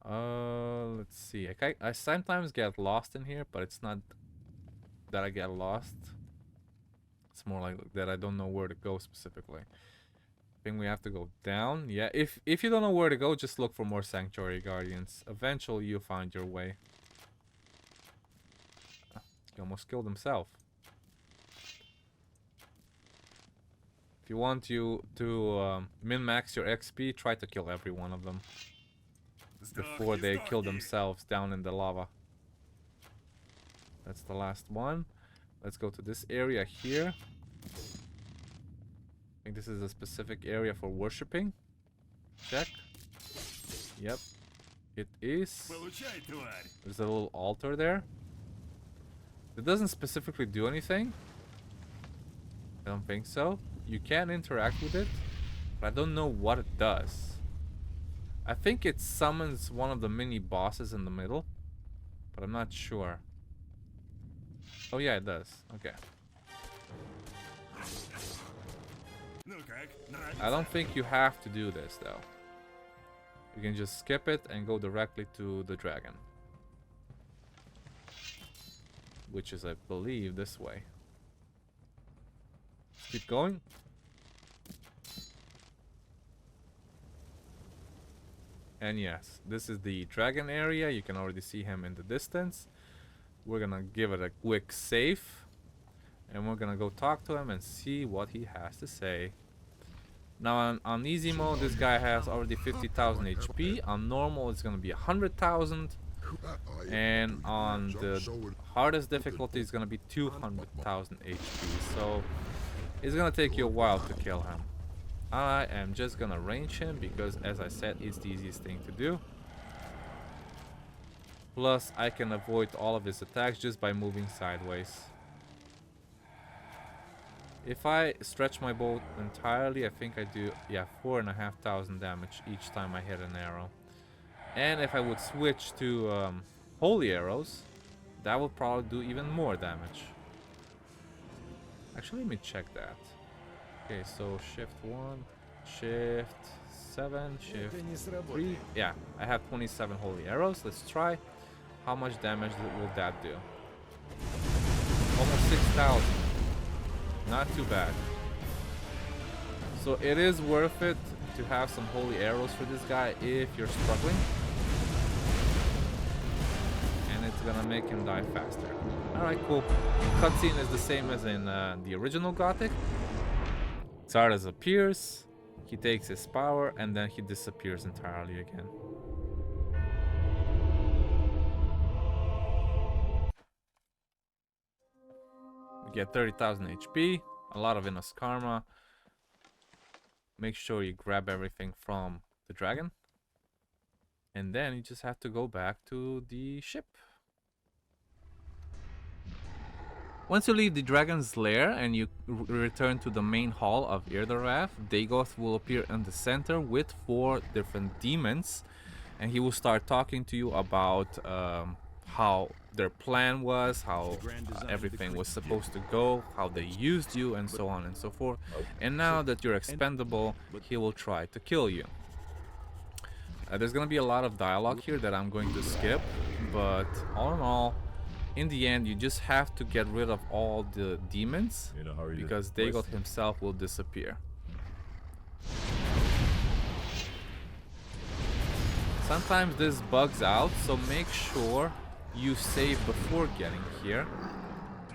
Let's see. I sometimes get lost in here, but it's not that I get lost. It's more like that I don't know where to go specifically. I think we have to go down. Yeah, if you don't know where to go, just look for more Sanctuary Guardians. Eventually you'll find your way. He almost killed himself. If you want you to min-max your XP, try to kill every one of them before they kill themselves down in the lava. That's the last one. Let's go to this area here. I think this is a specific area for worshipping. Check. Yep, it is. There's a little altar there. It doesn't specifically do anything. I don't think so. You can interact with it, but I don't know what it does. I think it summons one of the mini bosses in the middle, but I'm not sure. Oh yeah, it does. Okay. I don't think you have to do this though. You can just skip it and go directly to the dragon, which is, I believe, this way. Keep going. And yes, this is the dragon area. You can already see him in the distance. We're gonna give it a quick save, and we're gonna go talk to him and see what he has to say. Now on easy mode, this guy has already 50,000 HP. On normal, it's gonna be 100,000, and on the hardest difficulty, it's gonna be 200,000 HP. So it's gonna take you a while to kill him. I am just gonna range him because, as I said, it's the easiest thing to do. Plus, I can avoid all of his attacks just by moving sideways. If I stretch my bow entirely, I think I do, yeah, 4,500 damage each time I hit an arrow. And if I would switch to holy arrows, that would probably do even more damage. Actually, let me check that. Okay, so shift 1, shift 7, shift 3. Yeah, I have 27 holy arrows. Let's try. How much damage will that do? Almost 6,000. Not too bad. So it is worth it to have some holy arrows for this guy if you're struggling. And it's gonna make him die faster. Alright, cool. Cutscene is the same as in the original Gothic. Xardas appears, he takes his power, and then he disappears entirely again. We get 30,000 HP, a lot of Innos Karma. Make sure you grab everything from the dragon. And then you just have to go back to the ship. Once you leave the dragon's lair and you return to the main hall of Irdorath, Dagoth will appear in the center with 4 different demons. And he will start talking to you about how their plan was, how everything was supposed to go, how they used you, and so on and so forth. And now that you're expendable, he will try to kill you. There's gonna be a lot of dialogue here that I'm going to skip, but all in all, in the end, you just have to get rid of all the demons because Dagoth himself will disappear. Sometimes this bugs out, so make sure you save before getting here,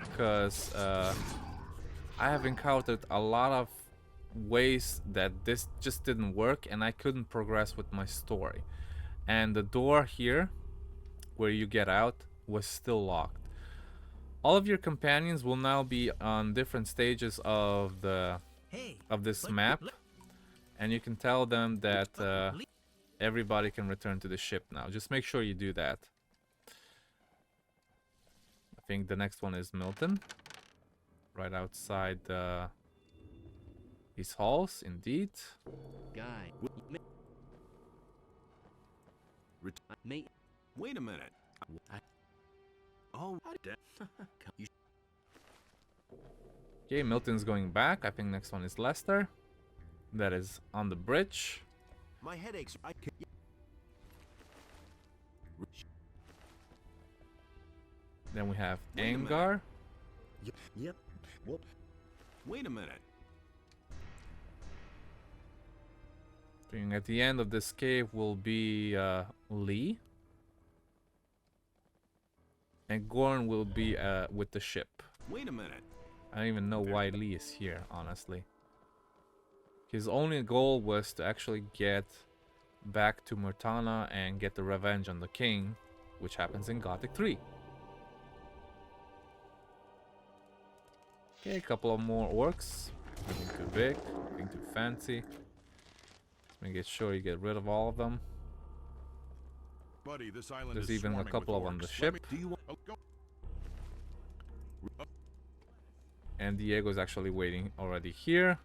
because I have encountered a lot of ways that this just didn't work and I couldn't progress with my story. And the door here, where you get out, was still locked. All of your companions will now be on different stages of this map, and you can tell them that everybody can return to the ship now. Just make sure you do that. I think the next one is Milton, right outside these halls, indeed. Guy. Wait a minute. Okay, Milton's going back. I think next one is Lester. That is on the bridge. My headaches. Then we have Angar. Yep. Whoop. Wait a minute. And at the end of this cave will be Lee. And Gorn will be with the ship. Wait a minute. I don't even know why Lee is here, honestly. His only goal was to actually get back to Murtana and get the revenge on the king, which happens in Gothic 3. Okay, a couple of more orcs. Nothing too big, nothing too fancy. Make sure you get rid of all of them. Buddy, this island There's is even a couple of on the ship. And Diego's actually waiting already here.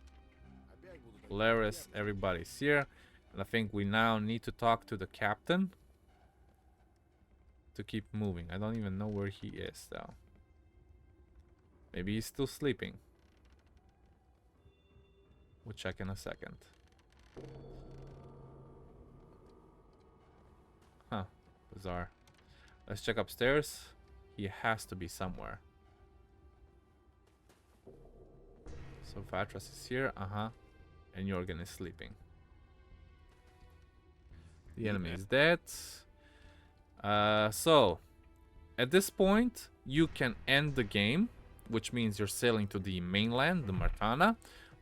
Laris, everybody's here. And I think we now need to talk to the captain to keep moving. I don't even know where he is though. Maybe he's still sleeping. We'll check in a second. Huh, bizarre. Let's check upstairs. He has to be somewhere. So Vatras is here, and Jorgen is sleeping. The enemy is dead. So, at this point, you can end the game, which means you're sailing to the mainland, the Murtana,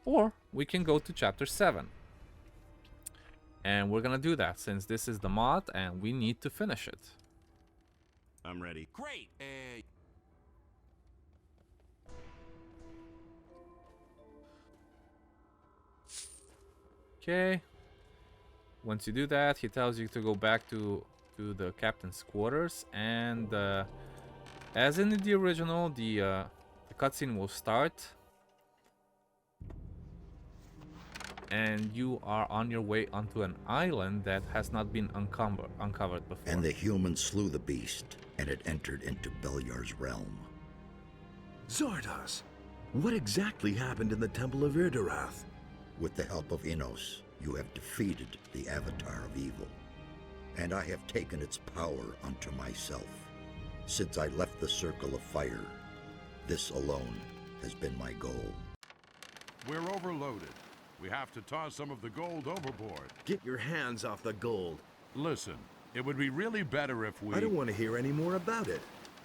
or we can go to chapter 7. And we're gonna do that since this is the mod and we need to finish it. I'm ready. Great. Okay. Once you do that, he tells you to go back to the captain's quarters, and as in the original, the cutscene will start, and you are on your way onto an island that has not been uncovered before. And the humans slew the beast, and it entered into Beliar's realm. Xardas, what exactly happened in the Temple of Irdorath? With the help of Innos, you have defeated the Avatar of Evil, and I have taken its power unto myself. Since I left the Circle of Fire, this alone has been my goal. We're overloaded. We have to toss some of the gold overboard. Get your hands off the gold. Listen, it would be really better if we... I don't want to hear any more about it.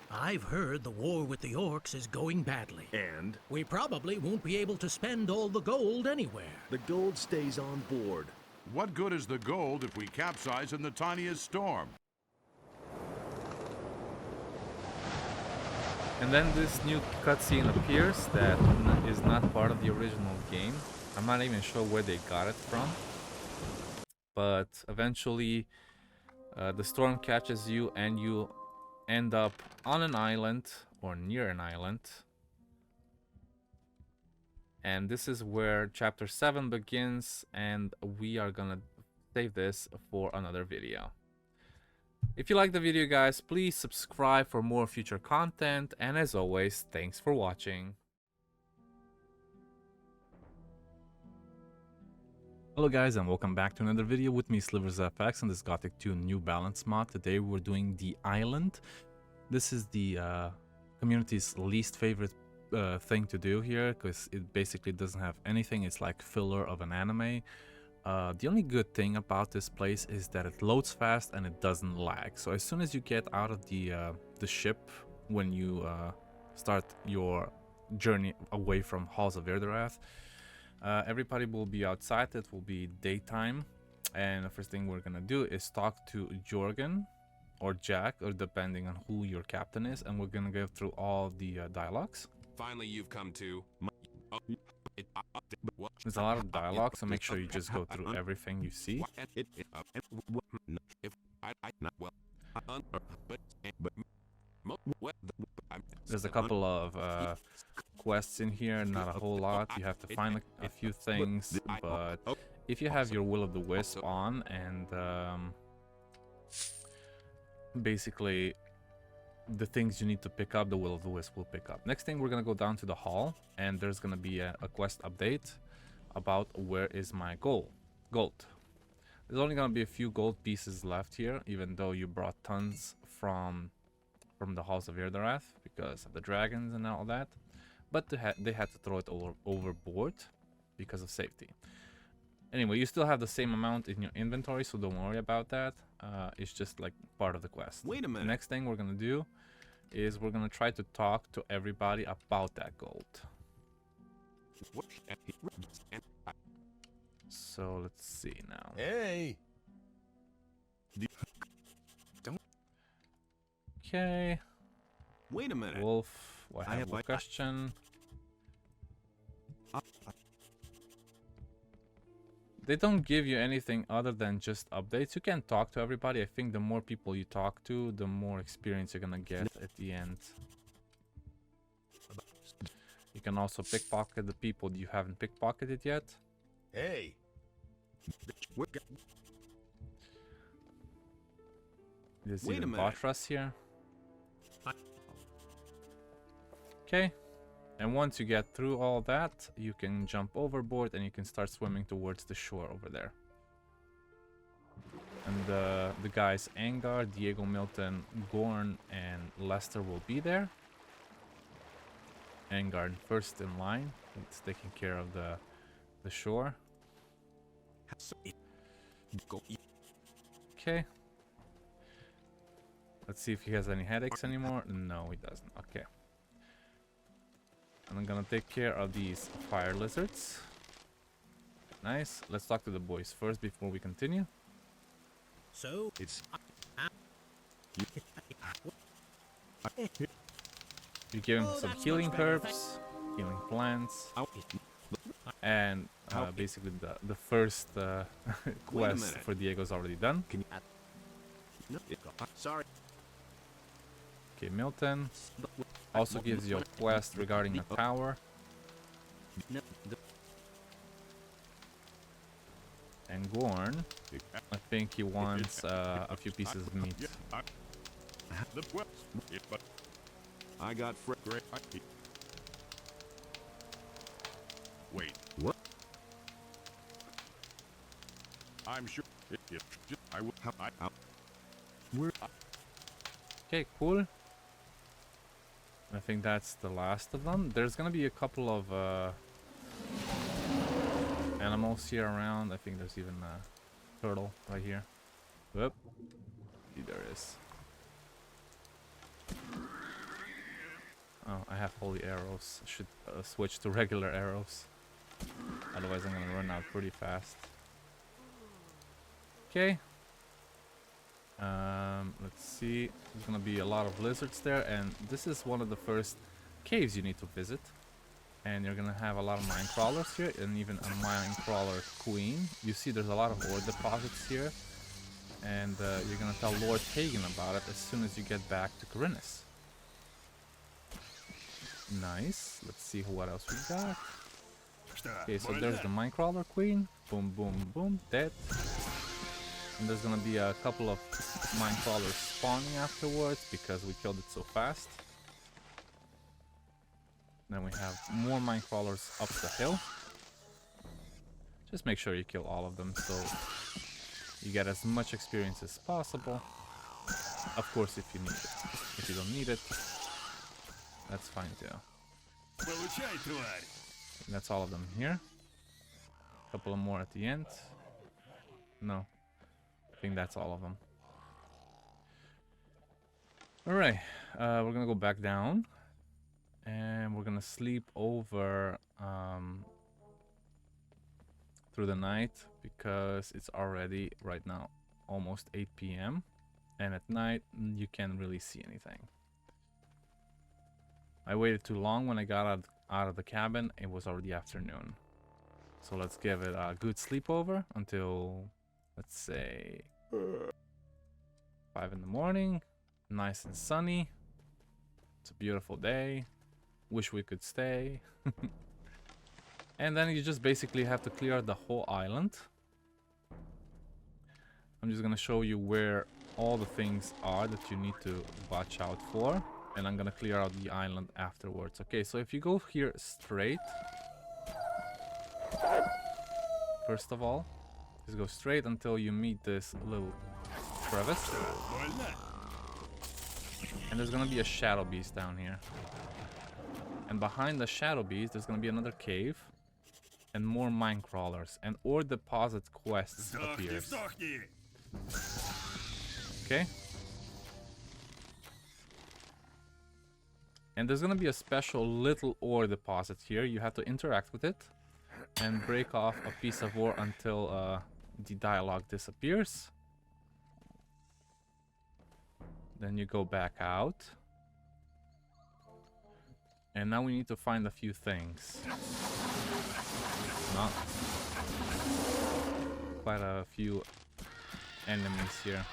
I've heard the war with the orcs is going badly. And? We probably won't be able to spend all the gold anywhere. The gold stays on board. What good is the gold if we capsize in the tiniest storm? And then this new cutscene appears that is not part of the original game. I'm not even sure where they got it from. But eventually the storm catches you and you end up on an island or near an island. And this is where chapter 7 begins, and we are gonna save this for another video. If you like the video, guys, please subscribe for more future content, and as always, thanks for watching. Hello guys, and welcome back to another video with me, SliversFX, on this Gothic 2 New Balance mod. Today we're doing the island. This is the community's least favorite thing to do here, because it basically doesn't have anything. It's like filler of an anime. The only good thing about this place is that it loads fast and it doesn't lag. So as soon as you get out of the ship, when you start your journey away from Halls of Irdorath, everybody will be outside. It will be daytime, and the first thing we're gonna do is talk to Jorgen or Jack, or depending on who your captain is, and we're gonna go through all the dialogues. Finally, you've come to. There's a lot of dialogue, so make sure you just go through everything you see. There's a couple of quests in here, not a whole lot. You have to find a few things, but if you have your Will O The Wisp on, and basically the things you need to pick up, the Will O The Wisp will pick up. Next thing, we're gonna go down to the hall, and there's gonna be a quest update about where is my gold. There's only gonna be a few gold pieces left here, even though you brought tons from the Halls of Irdorath because of the dragons and all that, but they had to throw it overboard because of safety. Anyway, you still have the same amount in your inventory, so don't worry about that. It's just like part of the quest. Wait a minute. The next thing we're gonna do is we're gonna try to talk to everybody about that gold. So let's see now. Hey. Okay. Wait a minute. Wolf, I have a question. They don't give you anything other than just updates. You can talk to everybody. I think the more people you talk to, the more experience you're gonna get at the end. You can also pickpocket the people you haven't pickpocketed yet. Hey. There's Wait even a minute. Botras here. Okay. And once you get through all that, you can jump overboard and you can start swimming towards the shore over there. And the guys Angar, Diego, Milton, Gorn, and Lester will be there. Angar first in line. It's taking care of the shore. Okay. Let's see if he has any headaches anymore. No, he doesn't. Okay. And I'm gonna take care of these fire lizards. Nice. Let's talk to the boys first before we continue. So it's you give him some healing herbs, healing plants. And basically the first quest for Diego's already done. Can you no, sorry. Okay, Milton also gives you a quest regarding a tower. And Gorn, I think he wants a few pieces of meat. I got great. Wait, what? I'm sure I will. Okay, cool. I think that's the last of them. There's gonna be a couple of animals here around. I think there's even a turtle right here. Whoop. See, there is. Oh, I have holy arrows. I should switch to regular arrows. Otherwise I'm gonna run out pretty fast. Okay. Let's see. There's gonna be a lot of lizards there, and this is one of the first caves you need to visit. And you're gonna have a lot of mine crawlers here, and even a mine crawler queen. You see there's a lot of ore deposits here, and you're gonna tell Lord Hagen about it as soon as you get back to Khorinis. Nice. Let's see what else we got. Okay, so there's the mine crawler queen. Boom, boom, boom. Dead. And there's gonna be a couple of mine crawlers spawning afterwards because we killed it so fast. Then we have more mine crawlers up the hill. Just make sure you kill all of them so you get as much experience as possible. Of course, if you need it. If you don't need it, that's fine too. And that's all of them here. A couple of more at the end. No. I think that's all of them. Alright, we're gonna go back down. And we're gonna sleep over through the night because it's already right now almost 8 p.m. and at night you can't really see anything. I waited too long when I got out of the cabin. It was already afternoon. So let's give it a good sleepover until, let's say, 5 in the morning. Nice and sunny. It's a beautiful day. Wish we could stay. And then you just basically have to clear the whole island. I'm just gonna show you where all the things are that you need to watch out for, and I'm gonna clear out the island afterwards. Okay, so if you go here straight, first of all, just go straight until you meet this little crevice, and there's gonna be a shadow beast down here. And behind the shadow beast, there's gonna be another cave and more mine crawlers, and ore deposit quests appears. Okay. And there's gonna be a special little ore deposit here. You have to interact with it and break off a piece of ore until the dialogue disappears. Then you go back out. And now we need to find a few things. Not quite a few enemies here.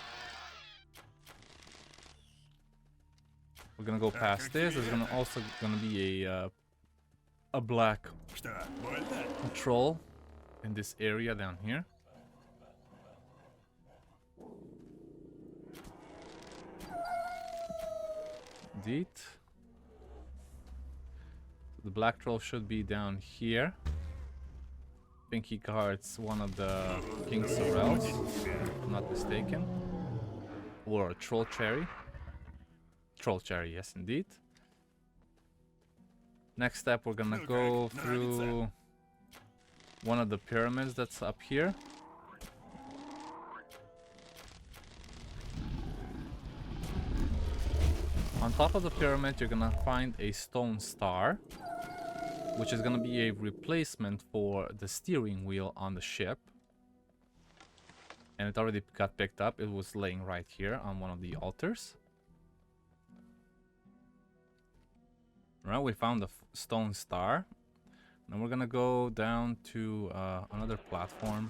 We're gonna go past this. There's also gonna be a black troll in this area down here. Indeed. The black troll should be down here. I think he guards one of the King's Sorrels, if I'm not mistaken. Or a troll cherry. Troll cherry, yes indeed. Next step, we're gonna go through one of the pyramids that's up here. On top of the pyramid, you're gonna find a stone star, which is gonna be a replacement for the steering wheel on the ship. And it already got picked up. It was laying right here on one of the altars. Right, we found the stone star. Now we're gonna go down to another platform,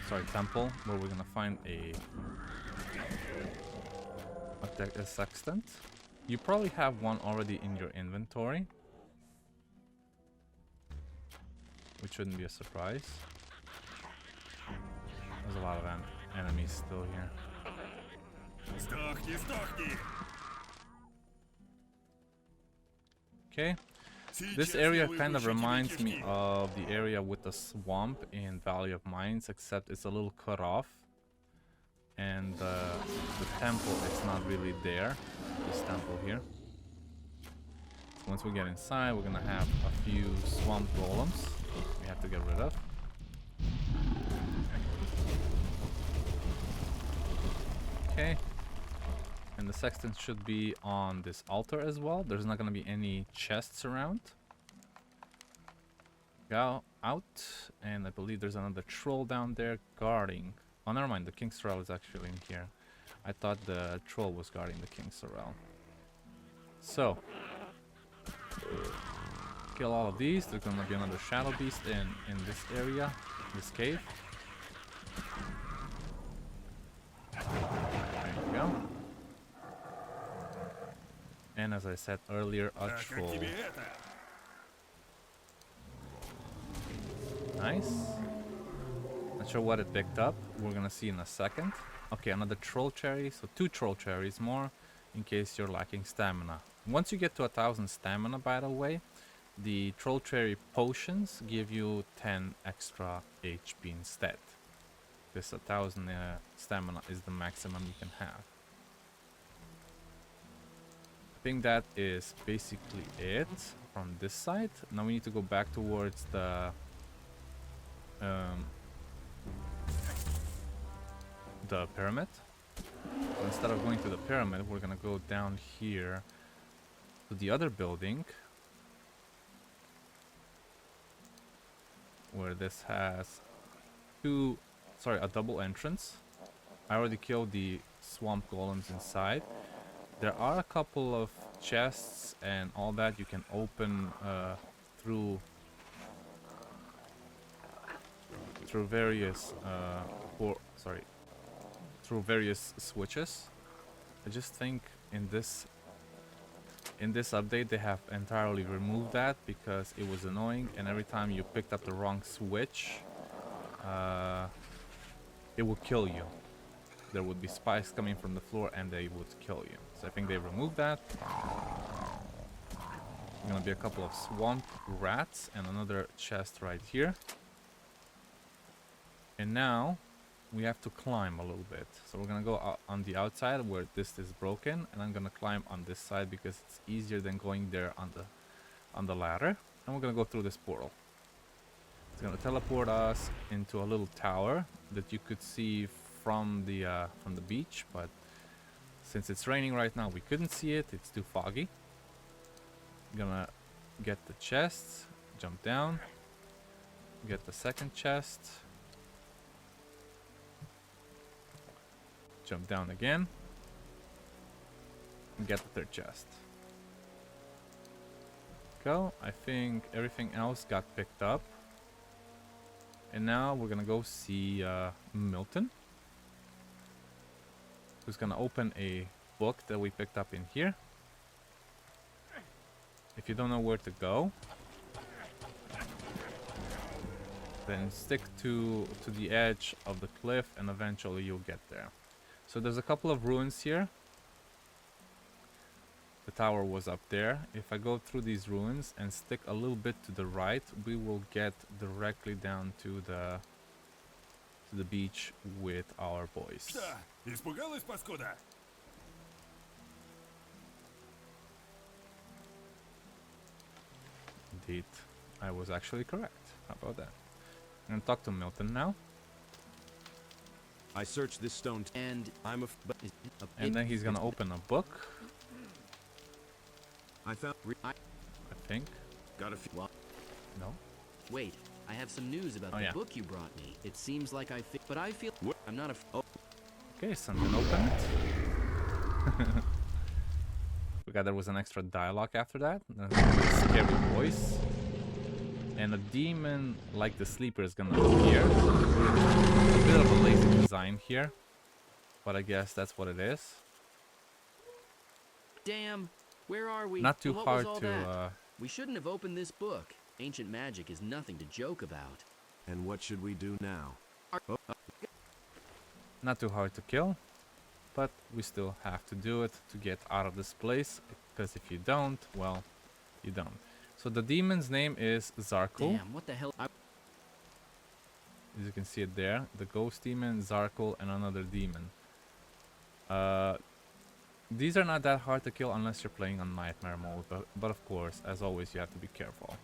sorry, temple, where we're gonna find a sextant. You probably have one already in your inventory, which shouldn't be a surprise. There's a lot of enemies still here. Okay, this area kind of reminds me of the area with the swamp in Valley of Mines, except it's a little cut off. And the temple is not really there, this temple here. So once we get inside, we're gonna have a few swamp golems we have to get rid of. Okay. And the sextant should be on this altar as well. There's not gonna be any chests around. Go out, and I believe there's another troll down there guarding. Oh, never mind, the King Sorrel is actually in here. I thought the troll was guarding the King Sorrel. So, kill all of these. There's gonna be another shadow beast in this area, this cave. There you go. And as I said earlier, a troll. Nice. Not sure what it picked up. We're gonna see in a second. Okay, another troll cherry. So 2 troll cherries more in case you're lacking stamina. Once you get to 1000 stamina, by the way, the troll cherry potions give you 10 extra HP instead. This 1000 stamina is the maximum you can have. I think that is basically it from this side. Now we need to go back towards the pyramid. So instead of going to the pyramid, we're gonna go down here to the other building, where this has a double entrance. I already killed the swamp golems inside. There are a couple of chests and all that you can open through various through various switches. I just think in this update they have entirely removed that because it was annoying, and every time you picked up the wrong switch, it would kill you. There would be spikes coming from the floor and they would kill you. So I think they removed that. There's gonna be a couple of swamp rats and another chest right here. And now we have to climb a little bit. So we're gonna go on the outside where this is broken, and I'm gonna climb on this side because it's easier than going there on the ladder. And we're gonna go through this portal. It's gonna teleport us into a little tower that you could see from the beach, but since it's raining right now we couldn't see it. It's too foggy. Gonna get the chest, jump down, get the second chest, jump down again, and get the third chest. Go. I think everything else got picked up. And now we're gonna go see Milton, who's gonna open a book that we picked up in here. If you don't know where to go, then stick to the edge of the cliff and eventually you'll get there. So there's a couple of ruins here. The tower was up there. If I go through these ruins and stick a little bit to the right, we will get directly down to the beach with our boys. Indeed, I was actually correct. How about that? I'm gonna talk to Milton now. I searched this stone and and then he's gonna open a book. I found I think. Got a few. No. Wait, I have some news about the book you brought me. It seems like but I feel I'm not a. Okay, something open it. Forgot there was an extra dialogue after that. A scary voice. and a demon like the sleeper is gonna appear. A bit of a lazy design here, but I guess that's what it is. Damn, where are we? Not too And what hard was all to, that? We shouldn't have opened this book. Ancient magic is nothing to joke about. And what should we do now? Not too hard to kill, but we still have to do it to get out of this place, because if you don't, well, you don't. So the demon's name is Xarkul. Damn, what the hell? As you can see it there, the ghost demon, Xarkul, and another demon. These are not that hard to kill unless you're playing on nightmare mode, but of course, as always, you have to be careful.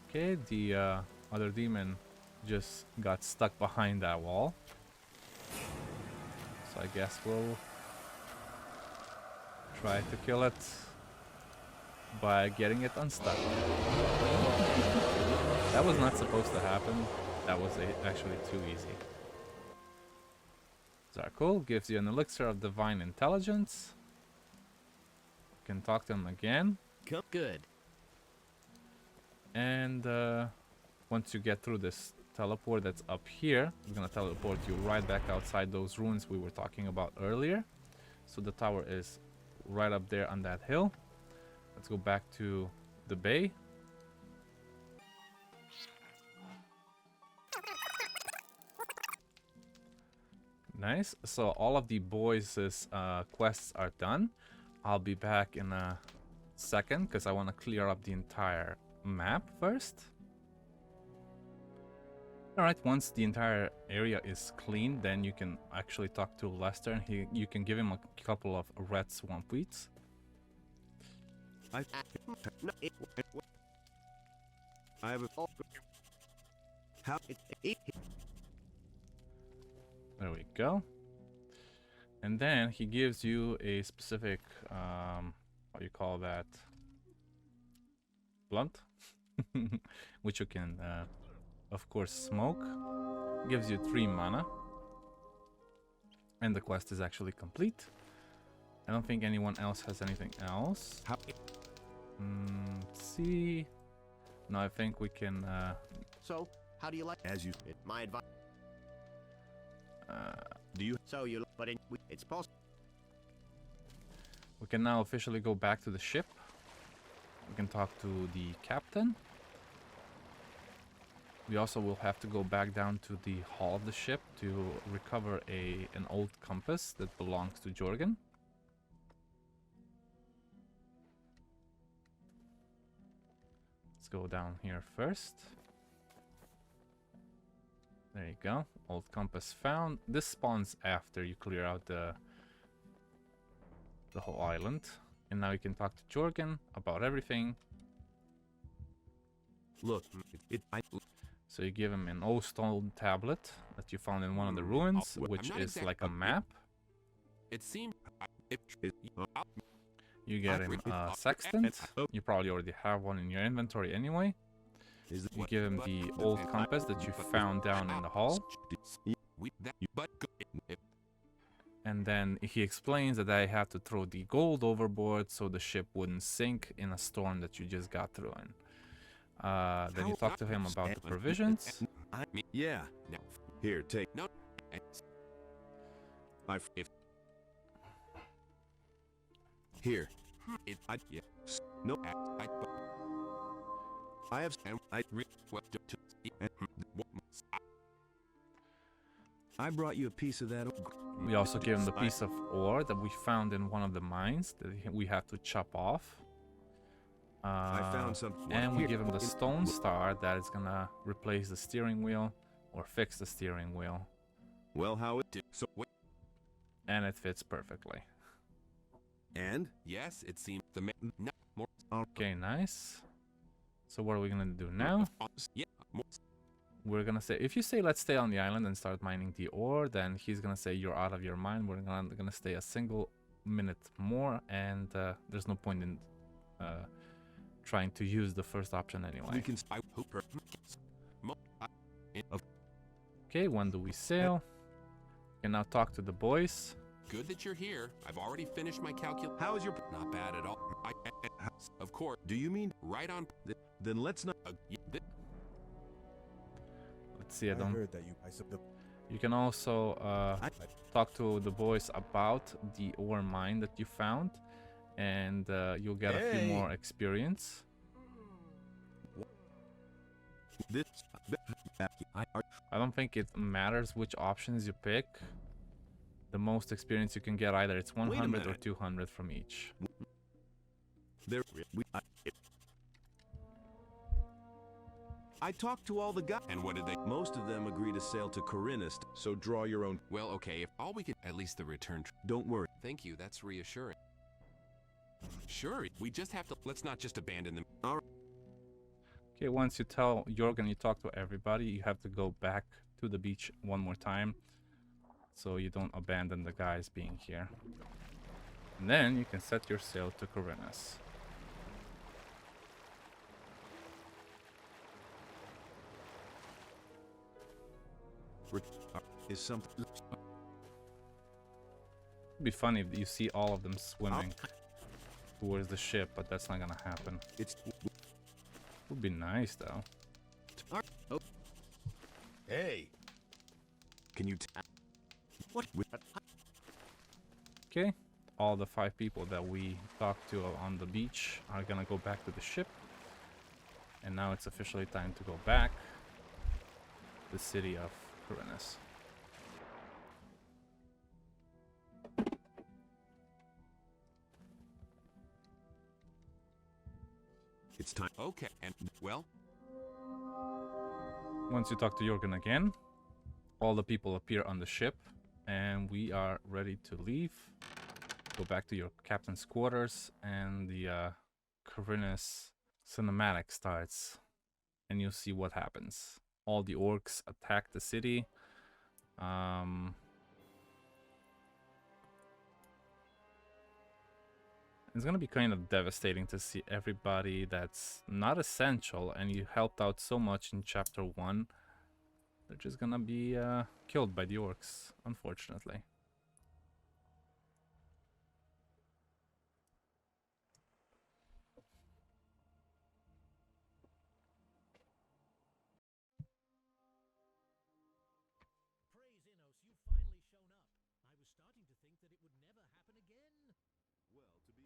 Okay, the other demon just got stuck behind that wall. So I guess we'll try to kill it by getting it unstuck. That was not supposed to happen. That was actually too easy. Xarkul gives you an elixir of divine intelligence. You can talk to him again. Good. And once you get through this teleport that's up here, it's gonna teleport you right back outside those ruins we were talking about earlier. So the tower is right up there on that hill. Let's go back to the bay. Nice. So all of the boys' quests are done. I'll be back in a second because I want to clear up the entire map first. Alright, once the entire area is clean, then you can actually talk to Lester and you can give him a couple of red swamp wheats. I have a... How... There we go. And then he gives you a specific, what do you call that? Blunt? Which you can, of course, smoke. Gives you 3 mana. And the quest is actually complete. I don't think anyone else has anything else. Let's see. No, I think we can... So, how do you like... As you... My advice... do you... So you... But it's possible... We can now officially go back to the ship. We can talk to the captain. We also will have to go back down to the hull of the ship to recover an old compass that belongs to Jorgen. Let's go down here first. There you go. Old compass found. This spawns after you clear out the whole island. And now you can talk to Jorgen about everything. Look, so you give him an old stone tablet that you found in one of the ruins, which is like a map. It seems... You get him a sextant. You probably already have one in your inventory anyway. You give him the old compass that you found down in the hall. And then he explains that I have to throw the gold overboard so the ship wouldn't sink in a storm that you just got through in. Then you talk to him about the provisions. Yeah. Here, take... Here. No. I have... I brought you a piece of that. We also give him the piece of ore that we found in one of the mines that we have to chop off. I found some. And we give him the stone star that is gonna replace the steering wheel or fix the steering wheel. Well, how it did. So and it fits perfectly. And yes, it seems the more. Okay, nice. So what are we gonna do now? We're gonna say, if you say let's stay on the island and start mining the ore, then he's gonna say you're out of your mind. We're gonna stay a single minute more, and there's no point in trying to use the first option anyway. We can. Okay, when do we sail? We can now talk to the boys. good that you're here. I've already finished my calculation. How is your... Not bad at all. Of course. Do you mean... Right on. Then let's not... Let's see, I don't... heard that You can also talk to the boys about the ore mine that you found, and you'll get a few more experience. I don't think it matters which options you pick. The most experience you can get, either it's 100 or 200 from each. I talked to all the guys. And what did they... Most of them agree to sail to Khorinis, so draw your own... Well, okay, if all we could... At least the return... Don't worry. Thank you, that's reassuring. Sure, we just have to... Let's not just abandon them. All right. Okay, once you tell Jorgen you talk to everybody, you have to go back to the beach one more time, so you don't abandon the guys being here. And then you can set your sail to Khorinis. Is something... It'd be funny if you see all of them swimming towards the ship, but that's not gonna happen. It would be nice though. Hey, can you... What? Okay, all the 5 people that we talked to on the beach are gonna go back to the ship, and now it's officially time to go back to the city of Khorinis. It's time. Okay, and well... Once you talk to Jorgen again, all the people appear on the ship, and we are ready to leave. Go back to your captain's quarters, and the Khorinis cinematic starts, and you'll see what happens. All the orcs attack the city. It's gonna be kind of devastating to see everybody that's not essential and you helped out so much in chapter 1. They're just gonna be killed by the orcs, unfortunately. Praise Innos, you finally shown up. I was starting to think that it would never happen again. Well, to be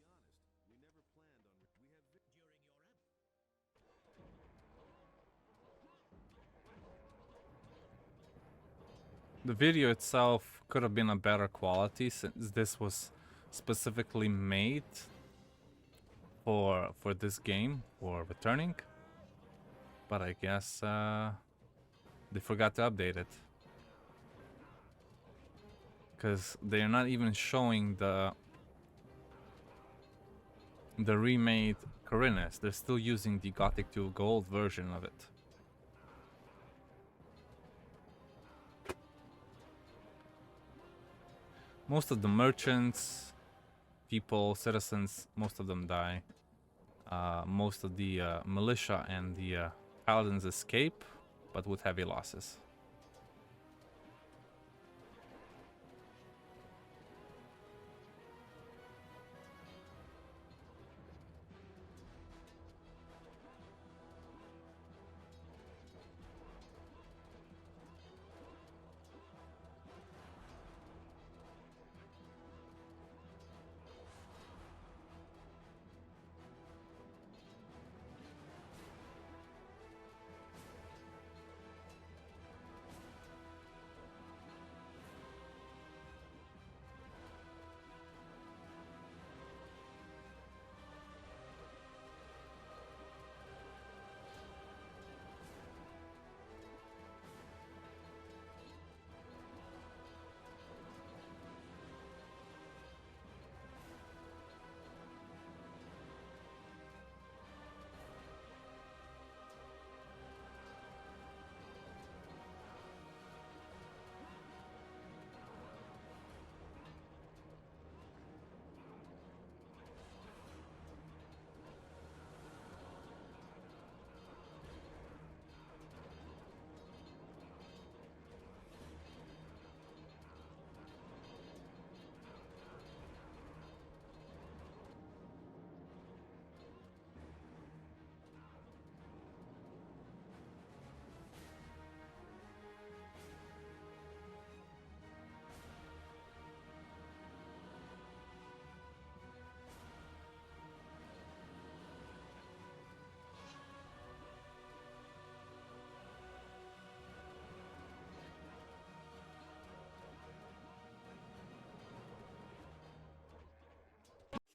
honest, we never planned on... We have... During your The video itself could have been a better quality since this was specifically made for this game, for returning. But I guess they forgot to update it. Because they're not even showing the remade Khorinis. They're still using the Gothic 2 Gold version of it. Most of the merchants, people, citizens, most of them die. Most of the militia and the paladins escape, but with heavy losses.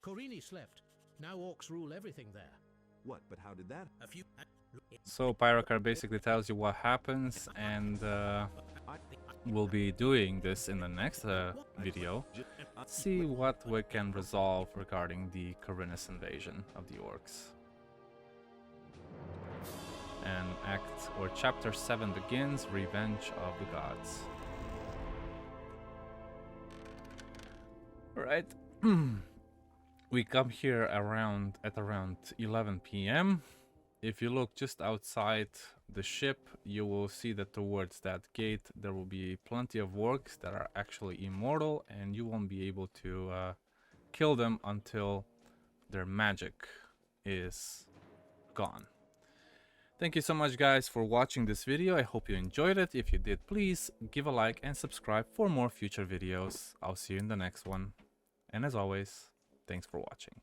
Khorinis left. Now orcs rule everything there. What? But how did that? A few. So Pyrocard basically tells you what happens, and we'll be doing this in the next video. See what we can resolve regarding the Khorinis invasion of the orcs. And chapter 7 begins, Revenge of the Gods. Alright. We come here at around 11 p.m. If you look just outside the ship, you will see that towards that gate there will be plenty of orcs that are actually immortal, and you won't be able to kill them until their magic is gone. Thank you so much guys for watching this video. I hope you enjoyed it. If you did, please give a like and subscribe for more future videos. I'll see you in the next one. And as always, thanks for watching.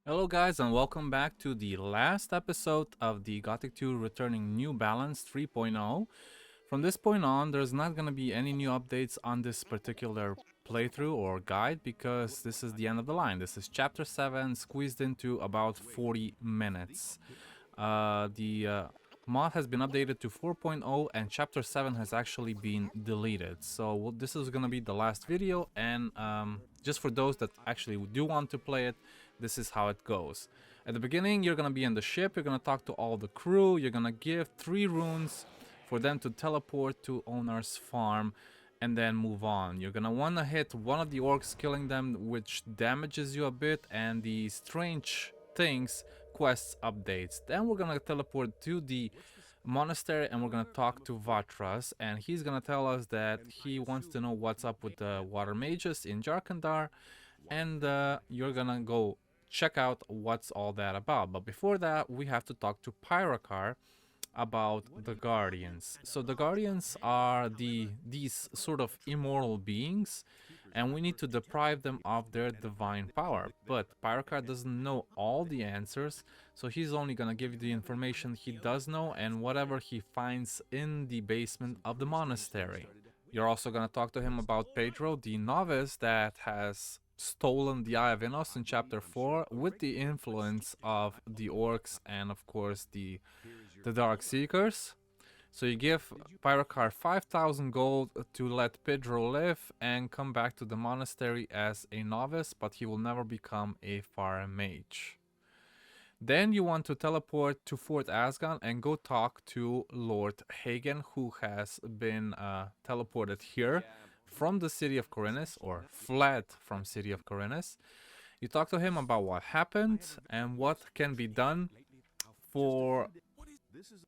Hello guys, and welcome back to the last episode of the Gothic 2 returning New Balance 3.0. From this point on, there's not going to be any new updates on this particular playthrough or guide, because this is the end of the line. This is chapter 7 squeezed into about 40 minutes. The mod has been updated to 4.0 and chapter 7 has actually been deleted. So this is going to be the last video, and just for those that actually do want to play it, this is how it goes. At the beginning, you're going to be in the ship, you're going to talk to all the crew, you're going to give 3 runes for them to teleport to owner's farm, and then move on. You're going to want to hit one of the orcs, killing them, which damages you a bit, and the strange things quests updates. Then we're going to teleport to the monastery and we're going to talk to Vatras, and he's going to tell us that he wants to know what's up with the Water Mages in Jharkendar, and you're going to go check out what's all that about. But before that, we have to talk to Pyrocard about the Guardians. So the Guardians are these sort of immortal beings, and we need to deprive them of their divine power. But Pyrocard doesn't know all the answers, so he's only gonna give you the information he does know and whatever he finds in the basement of the monastery. You're also gonna talk to him about Pedro, the novice that has stolen the Eye of Innos in chapter 4 with the influence of the orcs and of course the Dark Seekers. So you give Pyrocard 5,000 gold to let Pedro live and come back to the monastery as a novice, but he will never become a fire mage. Then you want to teleport to Fort Asgan and go talk to Lord Hagen, who has been teleported here from the city of Khorinis, or fled from city of Khorinis. You talk to him about what happened and what can be done for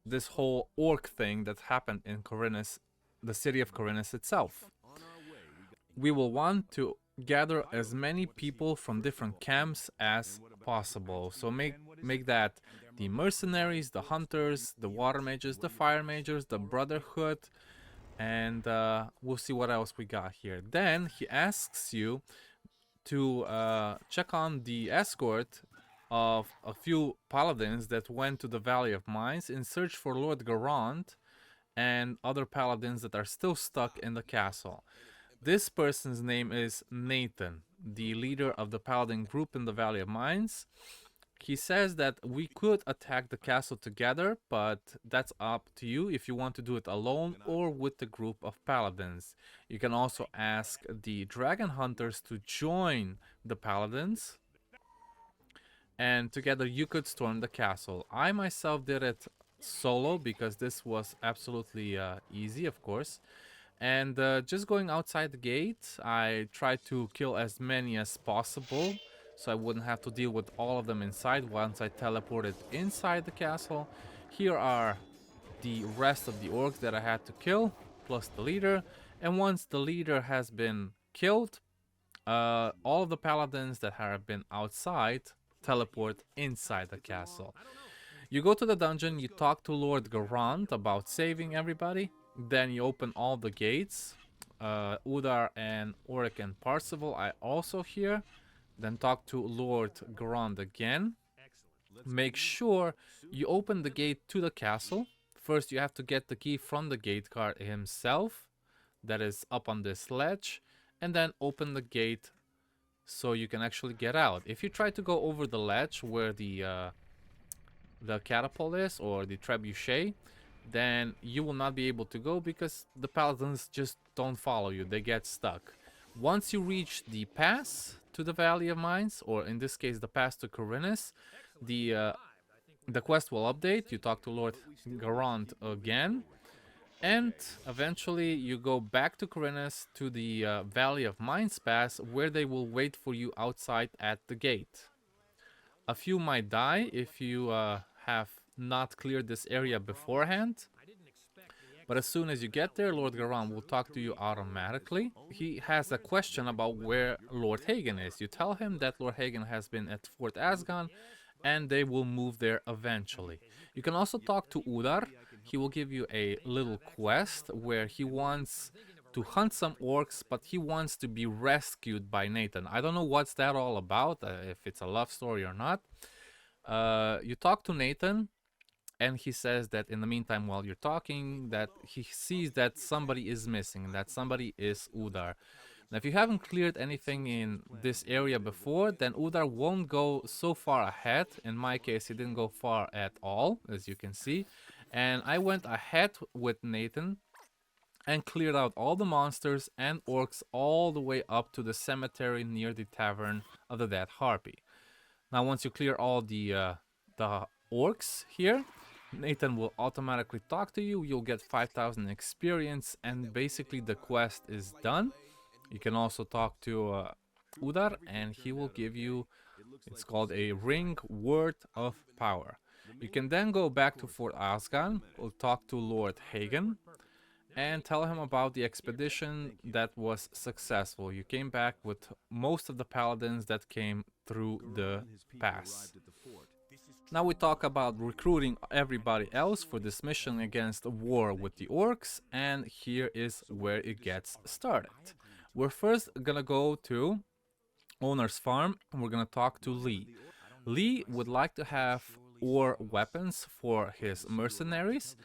this whole orc thing that happened in Khorinis, the city of Khorinis itself. We will want to gather as many people from different camps as possible. So make that the Mercenaries, the Hunters, the Water Mages, the Fire Mages, the Brotherhood, and we'll see what else we got here. Then he asks you to check on the escort of a few paladins that went to the Valley of Mines in search for Lord Garand and other paladins that are still stuck in the castle. This person's name is Nathan, the leader of the paladin group in the Valley of Mines. He says that we could attack the castle together, but that's up to you if you want to do it alone or with the group of paladins. You can also ask the dragon hunters to join the paladins, and together you could storm the castle. I myself did it solo because this was absolutely easy, of course. And just going outside the gate, I tried to kill as many as possible, so I wouldn't have to deal with all of them inside once I teleported inside the castle. Here are the rest of the orcs that I had to kill, plus the leader. And once the leader has been killed, all of the paladins that have been outside teleport inside the castle. You go to the dungeon, you talk to Lord Garand about saving everybody. Then you open all the gates. Udar and Oric and Parzival are also here. Then talk to Lord Garand again. Make sure you open the gate to the castle. First you have to get the key from the gate guard himself, that is up on this ledge, and then open the gate so you can actually get out. If you try to go over the ledge where the catapult is, or the trebuchet, then you will not be able to go because the paladins just don't follow you. They get stuck. Once you reach the pass to the Valley of Mines, or in this case the pass to Khorinis, the quest will update. You talk to Lord Garand again, and eventually you go back to Khorinis to the Valley of Mines pass, where they will wait for you outside at the gate. A few might die if you have not cleared this area beforehand, but as soon as you get there, Lord Garan will talk to you automatically. He has a question about where Lord Hagen is. You tell him that Lord Hagen has been at Fort Asgan, and they will move there eventually. You can also talk to Udar. He will give you a little quest where he wants to hunt some orcs, but he wants to be rescued by Nathan. I don't know what's that all about, if it's a love story or not. You talk to Nathan, and he says that in the meantime, while you're talking, that he sees that somebody is missing, and that somebody is Udar. Now, if you haven't cleared anything in this area before, then Udar won't go so far ahead. In my case, he didn't go far at all, as you can see. And I went ahead with Nathan and cleared out all the monsters and orcs all the way up to the cemetery near the Tavern of the Dead Harpy. Now, once you clear all the orcs here, Nathan will automatically talk to you. You'll get 5,000 experience, and basically the quest is done. You can also talk to Udar, and he will give you, it's called a ring worth of power. You can then go back to Fort Asgan, we'll talk to Lord Hagen, and tell him about the expedition that was successful. You came back with most of the paladins that came through the pass. Now we talk about recruiting everybody else for this mission against war with the orcs, and here is where it gets started. We're first gonna go to Owner's Farm, and we're gonna talk to Lee. Lee would like to have ore weapons for his mercenaries,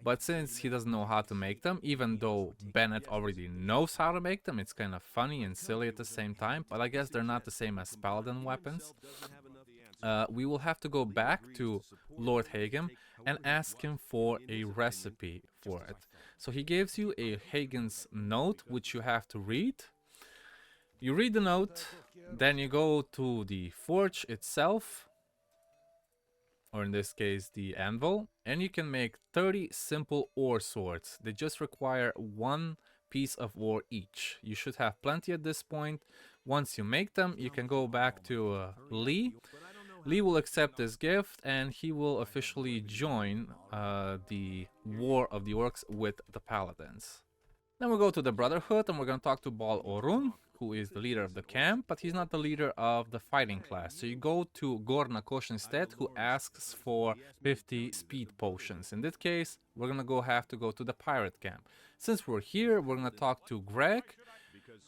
but since he doesn't know how to make them, even though Bennett already knows how to make them, it's kind of funny and silly at the same time, but I guess they're not the same as paladin weapons. We will have to go back to Lord Hagen and ask him for a recipe for it. So he gives you a Hagen's note, which you have to read. You read the note, then you go to the forge itself, or in this case the anvil, and you can make 30 simple ore swords. They just require 1 piece of ore each. You should have plenty at this point. Once you make them, you can go back to Lee. Lee will accept this gift, and he will officially join the War of the Orcs with the Paladins. Then we'll go to the Brotherhood, and we're going to talk to Bal Orun, who is the leader of the camp, but he's not the leader of the fighting class. So you go to Gornakosh instead, who asks for 50 speed potions. In this case, we're going to have to go to the pirate camp. Since we're here, we're going to talk to Greg,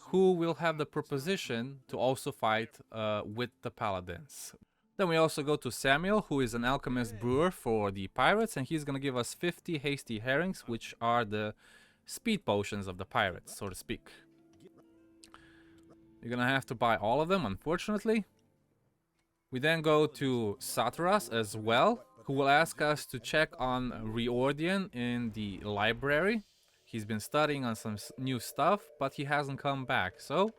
who will have the proposition to also fight with the Paladins. Then we also go to Samuel, who is an alchemist brewer for the pirates, and he's going to give us 50 hasty herrings, which are the speed potions of the pirates, so to speak. You're going to have to buy all of them, unfortunately. We then go to Satras as well, who will ask us to check on Riordian in the library. He's been studying on some new stuff, but he hasn't come back, so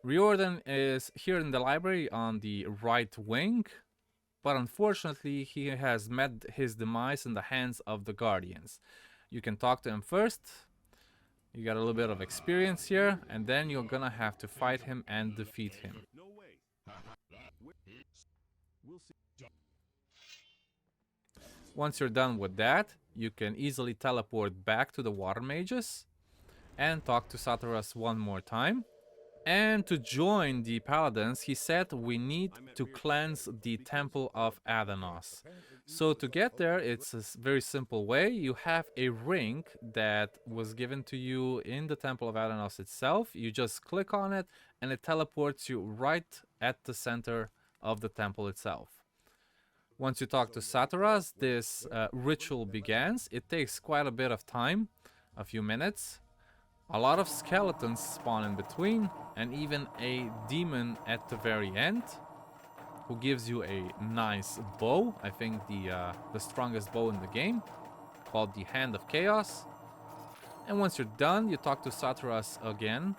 Riordan is here in the library on the right wing, but unfortunately he has met his demise in the hands of the Guardians. You can talk to him first, you got a little bit of experience here, and then you're gonna have to fight him and defeat him. Once you're done with that, you can easily teleport back to the Water Mages and talk to Satras one more time. And to join the Paladins, he said we need to cleanse the Temple of Adanos. So to get there, it's a very simple way. You have a ring that was given to you in the Temple of Adanos itself. You just click on it and it teleports you right at the center of the temple itself. Once you talk to Satras, this ritual begins. It takes quite a bit of time, a few minutes. A lot of skeletons spawn in between, and even a demon at the very end, who gives you a nice bow. I think the strongest bow in the game, called the Hand of Chaos. And once you're done, you talk to Satras again,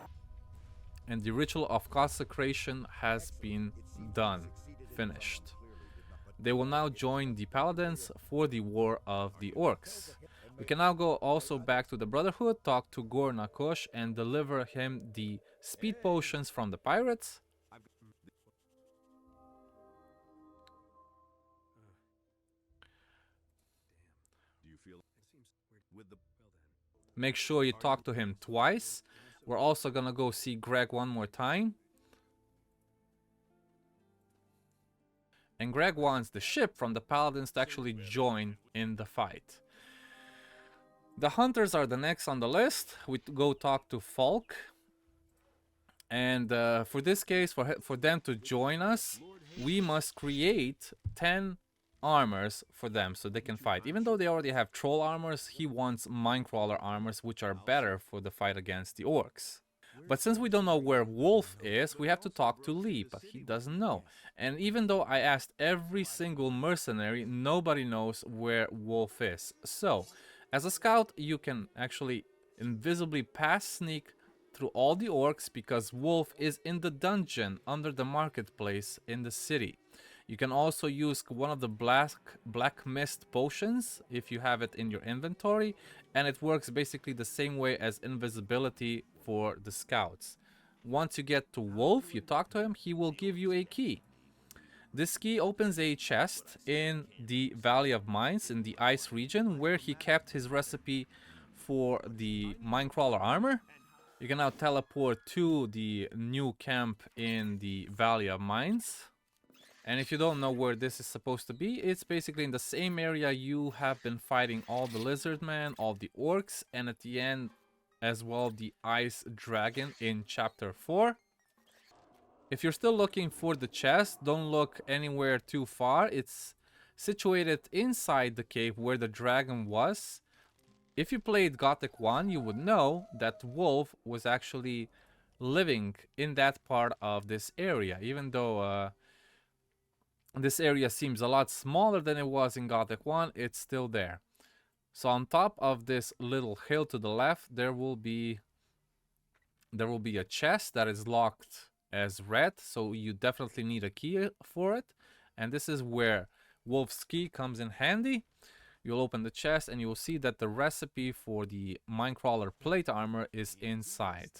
and the ritual of consecration has been done, finished. They will now join the Paladins for the War of the Orcs. We can now go also back to the Brotherhood, talk to Gor Nakosh, and deliver him the speed potions from the pirates. Make sure you talk to him twice. We're also gonna go see Greg one more time. And Greg wants the ship from the Paladins to actually join in the fight. The Hunters are the next on the list. We go talk to Falk. And for this case, for them to join us, we must create 10 armors for them so they can fight. Even though they already have troll armors, he wants minecrawler armors, which are better for the fight against the orcs. But since we don't know where Wolf is, we have to talk to Lee, but he doesn't know. And even though I asked every single mercenary, nobody knows where Wolf is. So, as a scout, you can actually invisibly pass sneak through all the orcs because Wolf is in the dungeon under the marketplace in the city. You can also use one of the black mist potions if you have it in your inventory, and it works basically the same way as invisibility for the scouts. Once you get to Wolf, you talk to him, he will give you a key. This key opens a chest in the Valley of Mines in the ice region where he kept his recipe for the minecrawler armor. You can now teleport to the new camp in the Valley of Mines. And if you don't know where this is supposed to be, it's basically in the same area you have been fighting all the lizard men, all the orcs, and at the end as well the ice dragon in chapter 4. If you're still looking for the chest, don't look anywhere too far. It's situated inside the cave where the dragon was. If you played Gothic 1, you would know that Wolf was actually living in that part of this area, even though this area seems a lot smaller than it was in Gothic 1, it's still there. So on top of this little hill to the left, there will be a chest that is locked as red, so you definitely need a key for it. And this is where Wolf's key comes in handy. You'll open the chest and you will see that the recipe for the minecrawler plate armor is inside.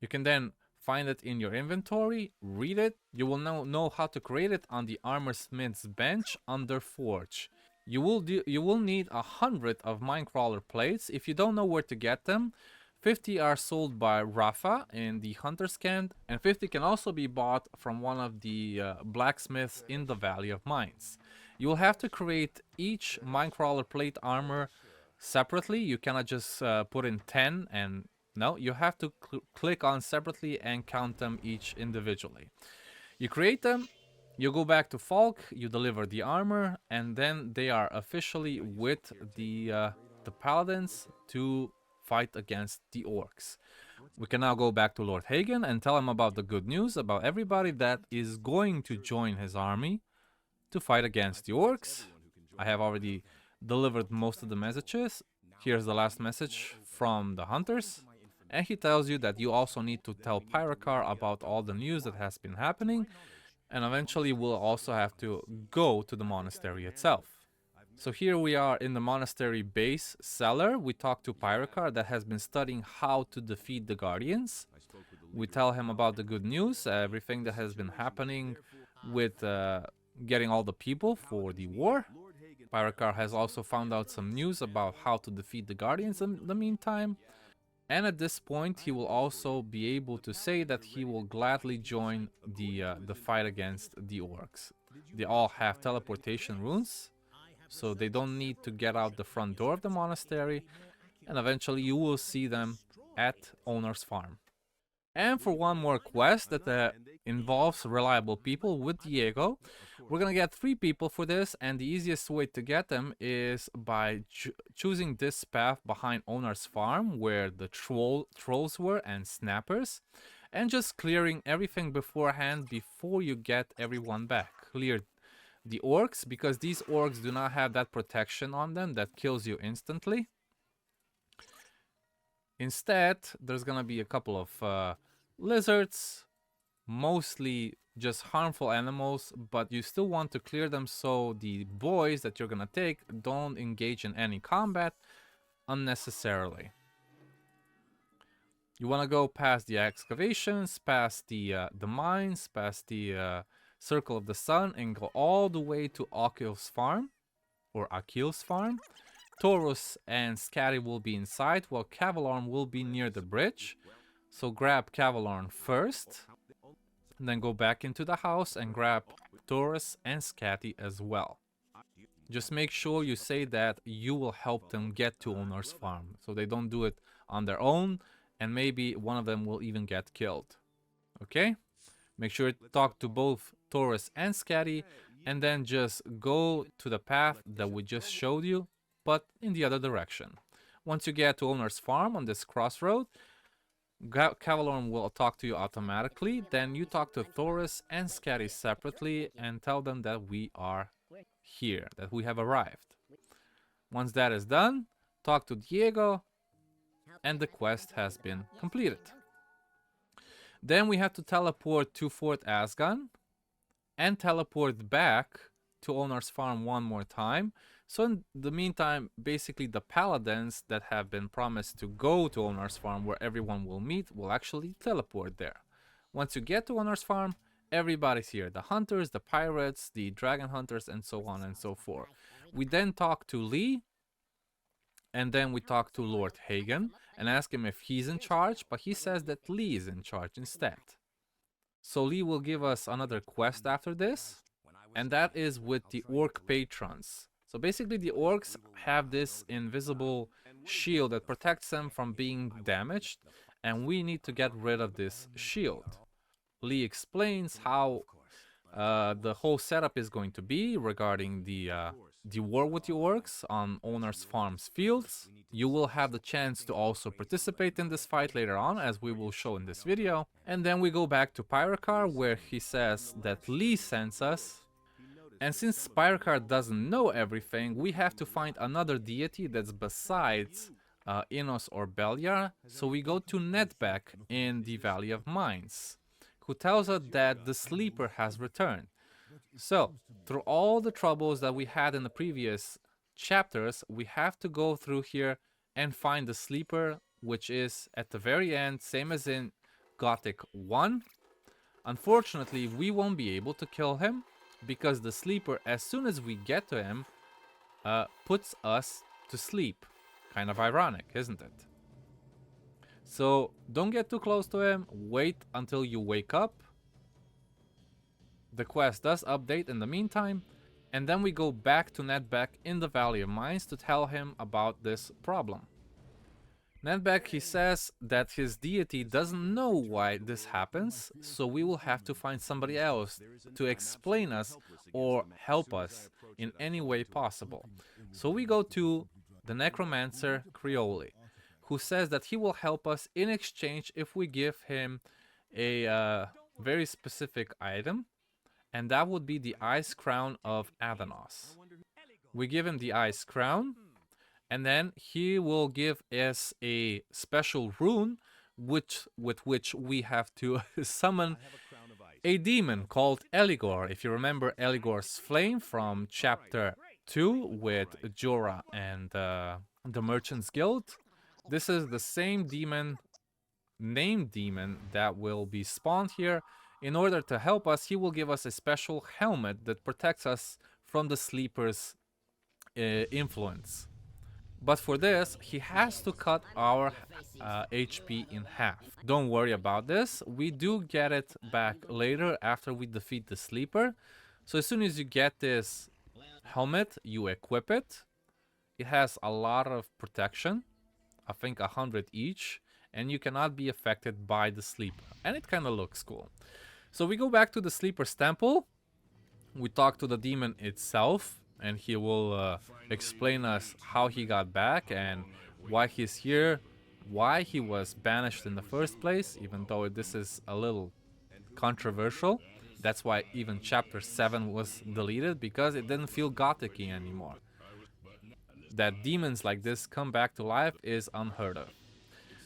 You can then find it in your inventory, read it. You will now know how to create it on the armorsmith's bench under Forge. You will need 100 of minecrawler plates. If you don't know where to get them, 50 are sold by Rafa in the Hunter's Camp, and 50 can also be bought from one of the blacksmiths in the Valley of Mines. You will have to create each minecrawler plate armor separately. You cannot just put in 10 and no, you have to click on separately and count them each individually. You create them, you go back to Falk, you deliver the armor, and then they are officially with the Paladins to fight against the Orcs. We can now go back to Lord Hagen and tell him about the good news about everybody that is going to join his army to fight against the Orcs. I have already delivered most of the messages. Here's the last message from the Hunters. And he tells you that you also need to tell Pyrakar about all the news that has been happening, and eventually we'll also have to go to the monastery itself. So here we are in the monastery base cellar. We talk to Pyrakar that has been studying how to defeat the Guardians. We tell him about the good news, everything that has been happening with getting all the people for the war. Pyrakar has also found out some news about how to defeat the Guardians in the meantime. And at this point, he will also be able to say that he will gladly join the fight against the Orcs. They all have teleportation runes, so they don't need to get out the front door of the monastery, and eventually you will see them at Owner's Farm. And for one more quest that involves reliable people with Diego, we're gonna get 3 people for this, and the easiest way to get them is by choosing this path behind Owner's farm where the trolls were and snappers, and just clearing everything beforehand before you get everyone back. Clear the orcs, because these orcs do not have that protection on them that kills you instantly. Instead, there's gonna be a couple of lizards, mostly just harmful animals, but you still want to clear them so the boys that you're gonna take don't engage in any combat unnecessarily. You want to go past the excavations, past the mines, past the Circle of the Sun, and go all the way to Akil's farm, or Akil's farm. Taurus and Scatty will be inside, while Cavalorn will be near the bridge. So grab Cavalorn first, and then go back into the house and grab Taurus and Scatty as well. Just make sure you say that you will help them get to Owner's farm, so they don't do it on their own, and maybe one of them will even get killed. Okay? Make sure to talk to both Taurus and Scatty, and then just go to the path that we just showed you, but in the other direction. Once you get to Owner's farm on this crossroad, Cavalorn will talk to you automatically. Then you talk to Taurus and Scatty separately and tell them that we are here, that we have arrived. Once that is done, talk to Diego, and the quest has been completed. Then we have to teleport to Fort Asgan and teleport back to Owner's farm one more time. So in the meantime, basically the paladins that have been promised to go to Owner's farm where everyone will meet will actually teleport there. Once you get to Owner's farm, everybody's here. The hunters, the pirates, the dragon hunters, and so on and so forth. We then talk to Lee, and then we talk to Lord Hagen and ask him if he's in charge, but he says that Lee is in charge instead. So Lee will give us another quest after this, and that is with the orc patrons. So basically the orcs have this invisible shield that protects them from being damaged, and we need to get rid of this shield. Lee explains how the whole setup is going to be regarding the war with the orcs on Owner's farm's fields. You will have the chance to also participate in this fight later on, as we will show in this video. And then we go back to Pyrakar, where he says that Lee sends us. And since Pyrakar doesn't know everything, we have to find another deity that's besides Innos or Beliar. So we go to Nedbeck in the Valley of Mines, who tells us that the Sleeper has returned. So, through all the troubles that we had in the previous chapters, we have to go through here and find the Sleeper, which is at the very end, same as in Gothic 1. Unfortunately, we won't be able to kill him, because the Sleeper, as soon as we get to him, puts us to sleep. Kind of ironic, isn't it? So, don't get too close to him, wait until you wake up. The quest does update in the meantime, and then we go back to Nedbeck in the Valley of Mines to tell him about this problem. Nedbeck, he says that his deity doesn't know why this happens, so we will have to find somebody else to explain us or help us in any way possible. So we go to the necromancer Crioli, who says that he will help us in exchange if we give him a very specific item, and that would be the Ice Crown of Adhanos. We give him the Ice Crown, and then he will give us a special rune with which we have to summon a demon called Eligor. If you remember Eligor's Flame from chapter 2 with Jorah and the Merchant's Guild, this is the same demon, named demon, that will be spawned here. In order to help us, he will give us a special helmet that protects us from the Sleeper's influence. But for this, he has to cut our HP in half. Don't worry about this. We do get it back later after we defeat the Sleeper. So as soon as you get this helmet, you equip it. It has a lot of protection. I think 100 each. and you cannot be affected by the sleeper. And it kind of looks cool. So we go back to the sleeper's temple. We talk to the demon itself, and he will explain us how he got back and why he's here, why he was banished in the first place, even though this is a little controversial. That's why even chapter 7 was deleted, because it didn't feel Gothic-y anymore. That demons like this come back to life is unheard of.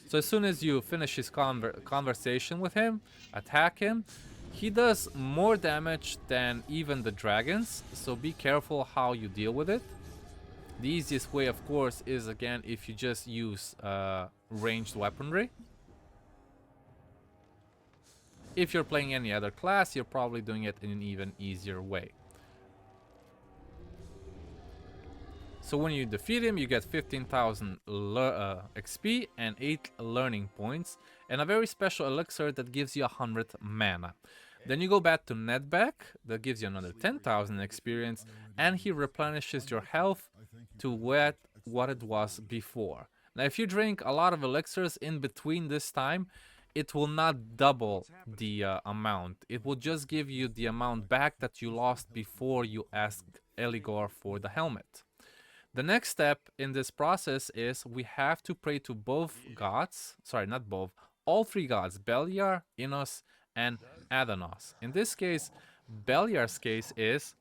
So as soon as you finish his conversation with him, attack him, he does more damage than even the dragons, so be careful how you deal with it. The easiest way, of course, is again if you just use ranged weaponry. If you're playing any other class, you're probably doing it in an even easier way. So when you defeat him, you get 15,000 XP and 8 learning points, and a very special elixir that gives you 100 mana. Then you go back to Nedbeck, that gives you another 10,000 experience, and he replenishes your health to what it was before. Now if you drink a lot of elixirs in between this time, it will not double the amount. It will just give you the amount back that you lost before you asked Eligor for the helmet. The next step in this process is we have to pray to both gods, sorry, not both, all three gods, Beliar, Innos, and Adanos. In this case, Beliar's case is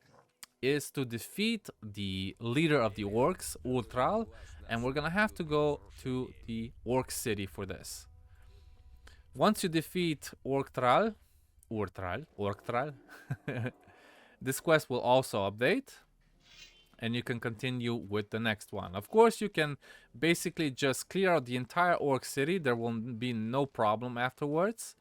to defeat the leader of the orcs, Ur-Thrall, and we're gonna have to go to the orc city for this. Once you defeat Ur-Thrall, this quest will also update, and you can continue with the next one. Of course, you can basically just clear out the entire orc city. There will be no problem afterwards.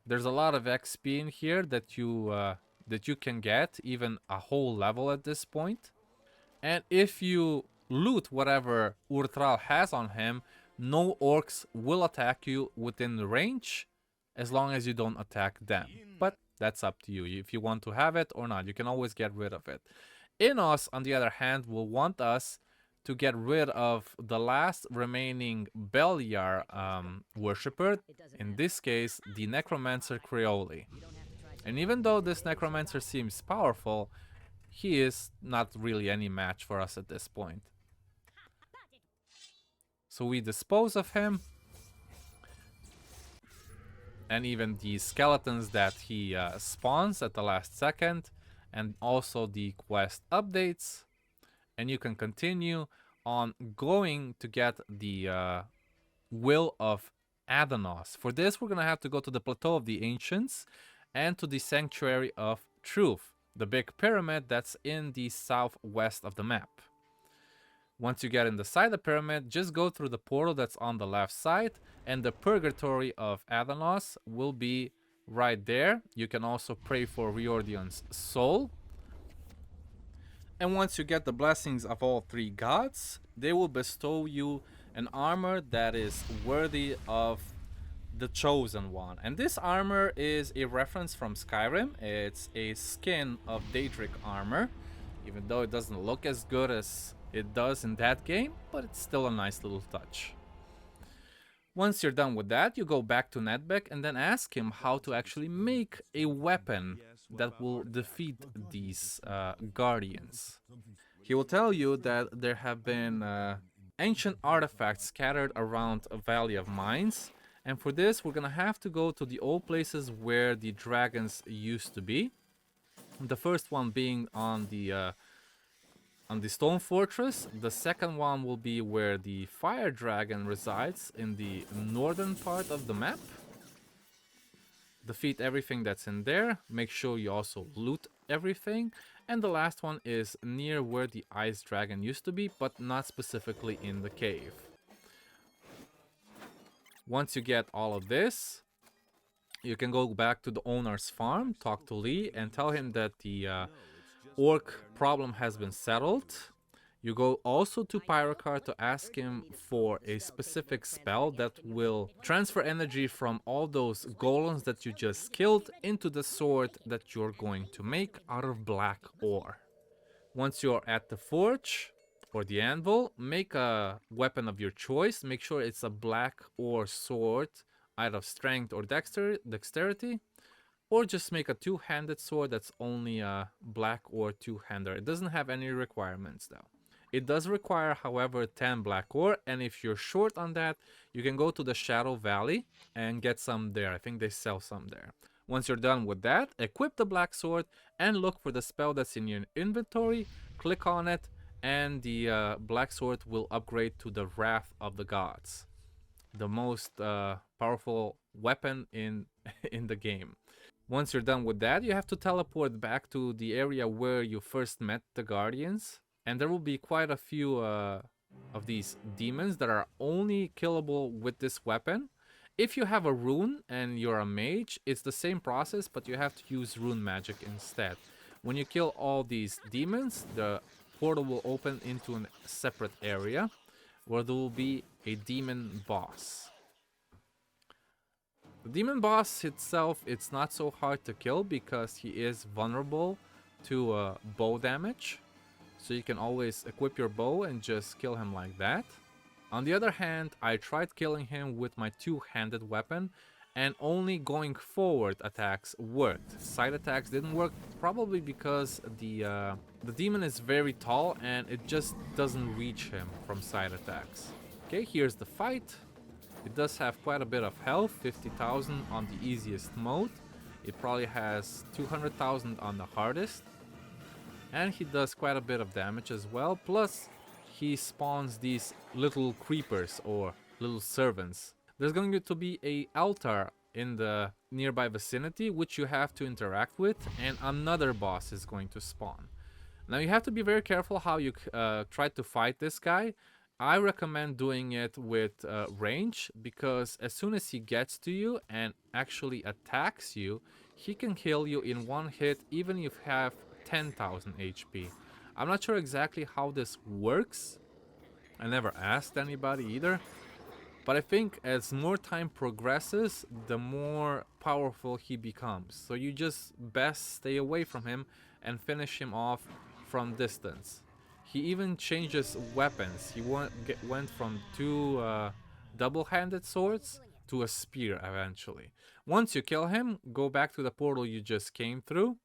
There's a lot of XP in here that you can get, even a whole level at this point. And if you loot whatever Ur-Thrall has on him, no orcs will attack you within the range as long as you don't attack them. But that's up to you if you want to have it or not. You can always get rid of it. Innos, on the other hand, will want us to get rid of the last remaining Beliar worshipper, in this case, the Necromancer Creoli. And even though this Necromancer seems powerful, he is not really any match for us at this point. So we dispose of him, and even the skeletons that he spawns at the last second, and also the quest updates, and you can continue on going to get the Will of Adanos. For this, we're gonna have to go to the Plateau of the Ancients and to the Sanctuary of Truth, the big pyramid that's in the southwest of the map. Once you get inside the pyramid, just go through the portal that's on the left side, and the Purgatory of Adanos will be right there. You can also pray for Riordion's soul. And once you get the blessings of all three gods, they will bestow you an armor that is worthy of the Chosen One. And this armor is a reference from Skyrim. It's a skin of Daedric armor, even though it doesn't look as good as it does in that game, but it's still a nice little touch. Once you're done with that, you go back to Nedbeck and then ask him how to actually make a weapon that will defeat these guardians. He will tell you that there have been ancient artifacts scattered around a valley of mines, and for this we're gonna have to go to the old places where the dragons used to be. The first one being on the stone fortress. The second one will be where the fire dragon resides in the northern part of the map. Defeat everything that's in there. Make sure you also loot everything. And the last one is near where the ice dragon used to be, but not specifically in the cave. Once you get all of this, you can go back to the owner's farm, talk to Lee, and tell him that the orc problem has been settled. You go also to Pyrocard to ask him for a specific spell that will transfer energy from all those golems that you just killed into the sword that you're going to make out of black ore. Once you're at the forge, For the anvil, make a weapon of your choice. Make sure it's a black or sword, either strength or dexterity. Or just make a two-handed sword that's only a black or two-hander. It doesn't have any requirements though. It does require, however, 10 black ore, and if you're short on that, you can go to the Shadow Valley and get some there. I think they sell some there. Once you're done with that, equip the black sword and look for the spell that's in your inventory, click on it, and the black sword will upgrade to the Wrath of the Gods, the most powerful weapon in the game. Once you're done with that, you have to teleport back to the area where you first met the Guardians. And there will be quite a few of these demons that are only killable with this weapon. If you have a rune and you're a mage, it's the same process, but you have to use rune magic instead. When you kill all these demons, the portal will open into a separate area where there will be a demon boss. The demon boss itself, it's not so hard to kill because he is vulnerable to bow damage. So you can always equip your bow and just kill him like that. On the other hand, I tried killing him with my two-handed weapon and only going forward attacks worked. Side attacks didn't work, probably because the demon is very tall and it just doesn't reach him from side attacks. Okay, here's the fight. It does have quite a bit of health, 50,000 on the easiest mode. It probably has 200,000 on the hardest. And he does quite a bit of damage as well. Plus, he spawns these little creepers or little servants. There's going to be an altar in the nearby vicinity which you have to interact with, and another boss is going to spawn. Now you have to be very careful how you try to fight this guy. I recommend doing it with range, because as soon as he gets to you and actually attacks you, he can kill you in one hit even if you have 10,000 HP. I'm not sure exactly how this works. I never asked anybody either. But I think as more time progresses, the more powerful he becomes. So you just best stay away from him and finish him off from distance. He even changes weapons. He went from two double-handed swords to a spear eventually. Once you kill him, go back to the portal you just came through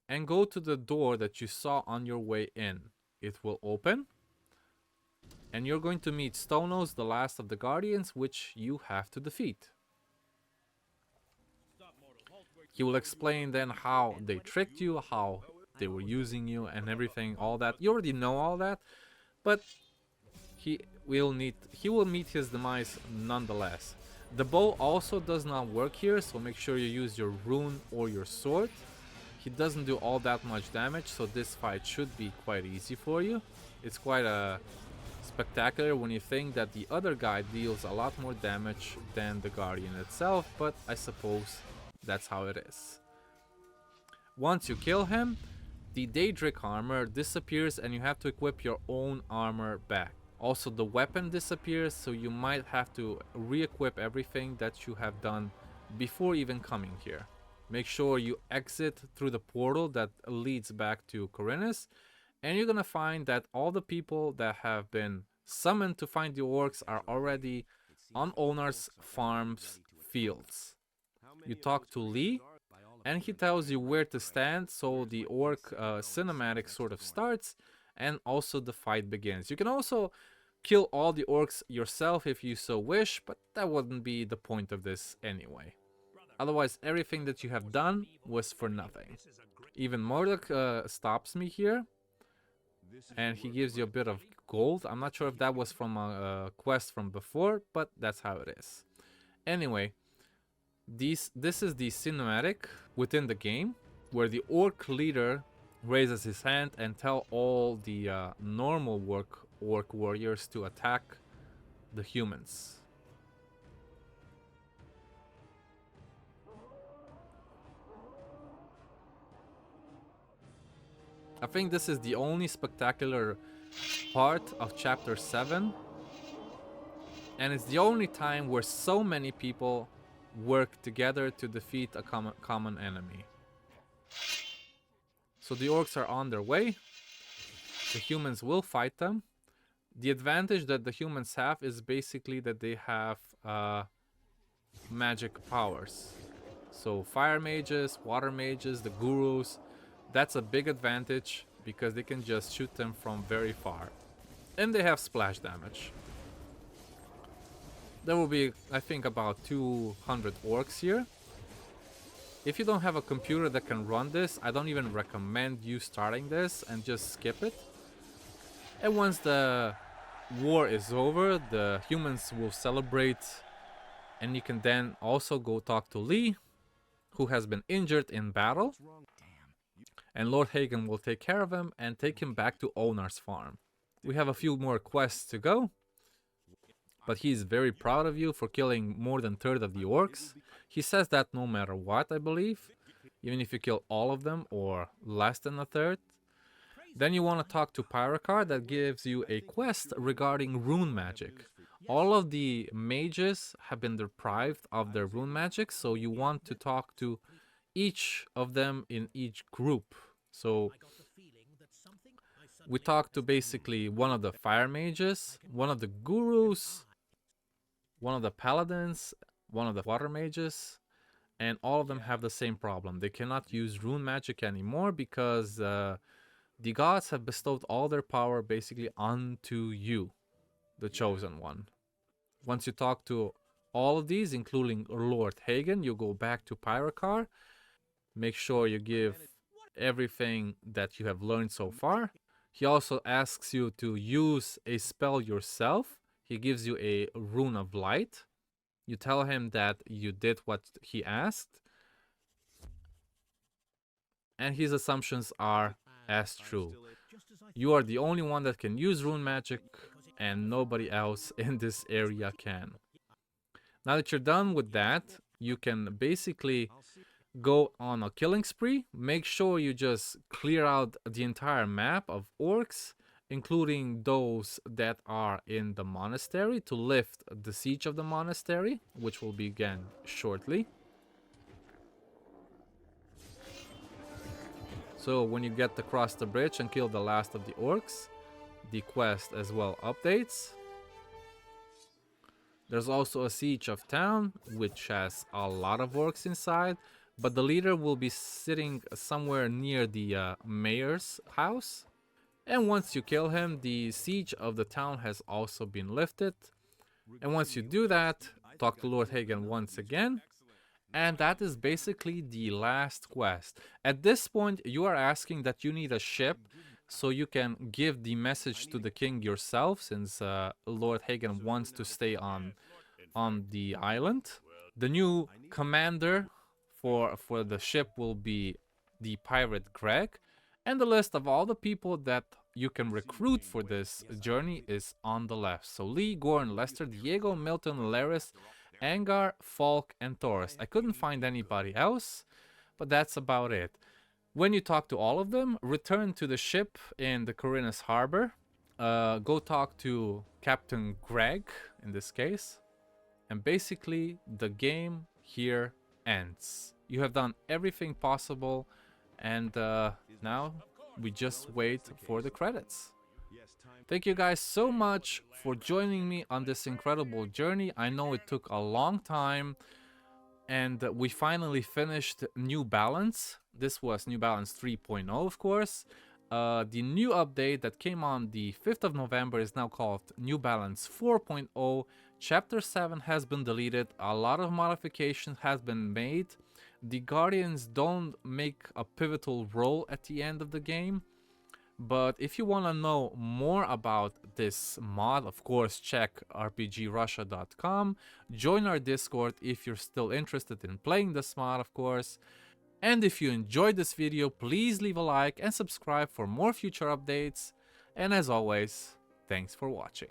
and go to the door that you saw on your way in. It will open. And you're going to meet Stonos, the last of the Guardians, which you have to defeat. He will explain then how they tricked you, how they were using you and everything, all that. You already know all that, but he will meet his demise nonetheless. The bow also does not work here, so make sure you use your rune or your sword. He doesn't do all that much damage, so this fight should be quite easy for you. It's quite spectacular when you think that the other guy deals a lot more damage than the Guardian itself, but I suppose that's how it is. Once you kill him, the Daedric armor disappears and you have to equip your own armor back. Also, the weapon disappears, so you might have to re-equip everything that you have done before even coming here. Make sure you exit through the portal that leads back to Khorinis, and you're gonna find that all the people that have been summoned to find the orcs are already on Onar's farm's fields. You talk to Lee, and he tells you where to stand, so the orc cinematic sort of starts, and also the fight begins. You can also kill all the orcs yourself if you so wish, but that wouldn't be the point of this anyway. Otherwise, everything that you have done was for nothing. Even Mordok stops me here, and he gives you a bit of gold. I'm not sure if that was from a quest from before, but that's how it is. Anyway, this is the cinematic within the game, where the orc leader raises his hand and tell all the normal orc warriors to attack the humans. I think this is the only spectacular part of chapter 7, and it's the only time where so many people work together to defeat a common enemy. So the orcs are on their way. The humans will fight them. The advantage that the humans have is basically that they have magic powers. So fire mages, water mages, the gurus, that's a big advantage because they can just shoot them from very far. And they have splash damage. There will be, I think, about 200 orcs here. If you don't have a computer that can run this, I don't even recommend you starting this and just skip it. And once the war is over, the humans will celebrate, and you can then also go talk to Lee, who has been injured in battle. And Lord Hagen will take care of him and take him back to Onar's farm. We have a few more quests to go, but he's very proud of you for killing more than a third of the orcs. He says that no matter what, I believe, even if you kill all of them or less than a third. Then you want to talk to Pyrakar, that gives you a quest regarding rune magic. All of the mages have been deprived of their rune magic, so you want to talk to each of them in each group. So we talked to basically one of the fire mages, one of the gurus, one of the paladins, one of the water mages, and all of them have the same problem. They cannot use rune magic anymore because the gods have bestowed all their power basically onto you, the chosen one. Once you talk to all of these, including Lord Hagen, you go back to Pyrakar. Make sure you give everything that you have learned so far. He also asks you to use a spell yourself. He gives you a rune of light. You tell him that you did what he asked. And his assumptions are as true. You are the only one that can use rune magic, and nobody else in this area can. Now that you're done with that, you can basically go on a killing spree. Make sure you just clear out the entire map of orcs, including those that are in the monastery, to lift the siege of the monastery, which will begin shortly. So when you get across the bridge and kill the last of the orcs, the quest as well updates. There's also a siege of town, which has a lot of orcs inside, but the leader will be sitting somewhere near the mayor's house. And once you kill him, the siege of the town has also been lifted. And once you do that, talk to Lord Hagen once again. And that is basically the last quest. At this point, you are asking that you need a ship so you can give the message to the king yourself, since Lord Hagen wants to stay on the island. The new commander for the ship will be the pirate Greg. And the list of all the people that you can recruit for this journey is on the left. So Lee, Gorn, Lester, Diego, Milton, Laris, Angar, Falk, and Taurus. I couldn't find anybody else, but that's about it. When you talk to all of them, return to the ship in the Khorinis harbor. Go talk to Captain Greg, in this case. And basically, the game here ends. You have done everything possible, and now we just wait for the credits. Thank you guys so much for joining me on this incredible journey. I know it took a long time, and we finally finished New Balance. This was New Balance 3.0, of course. The new update that came on the 5th of November is now called New Balance 4.0. Chapter 7 has been deleted. A lot of modifications has been made. The Guardians don't make a pivotal role at the end of the game. But if you want to know more about this mod, of course, check rpgrussia.com. Join our Discord if you're still interested in playing this mod, of course. And if you enjoyed this video, please leave a like and subscribe for more future updates. And as always, thanks for watching.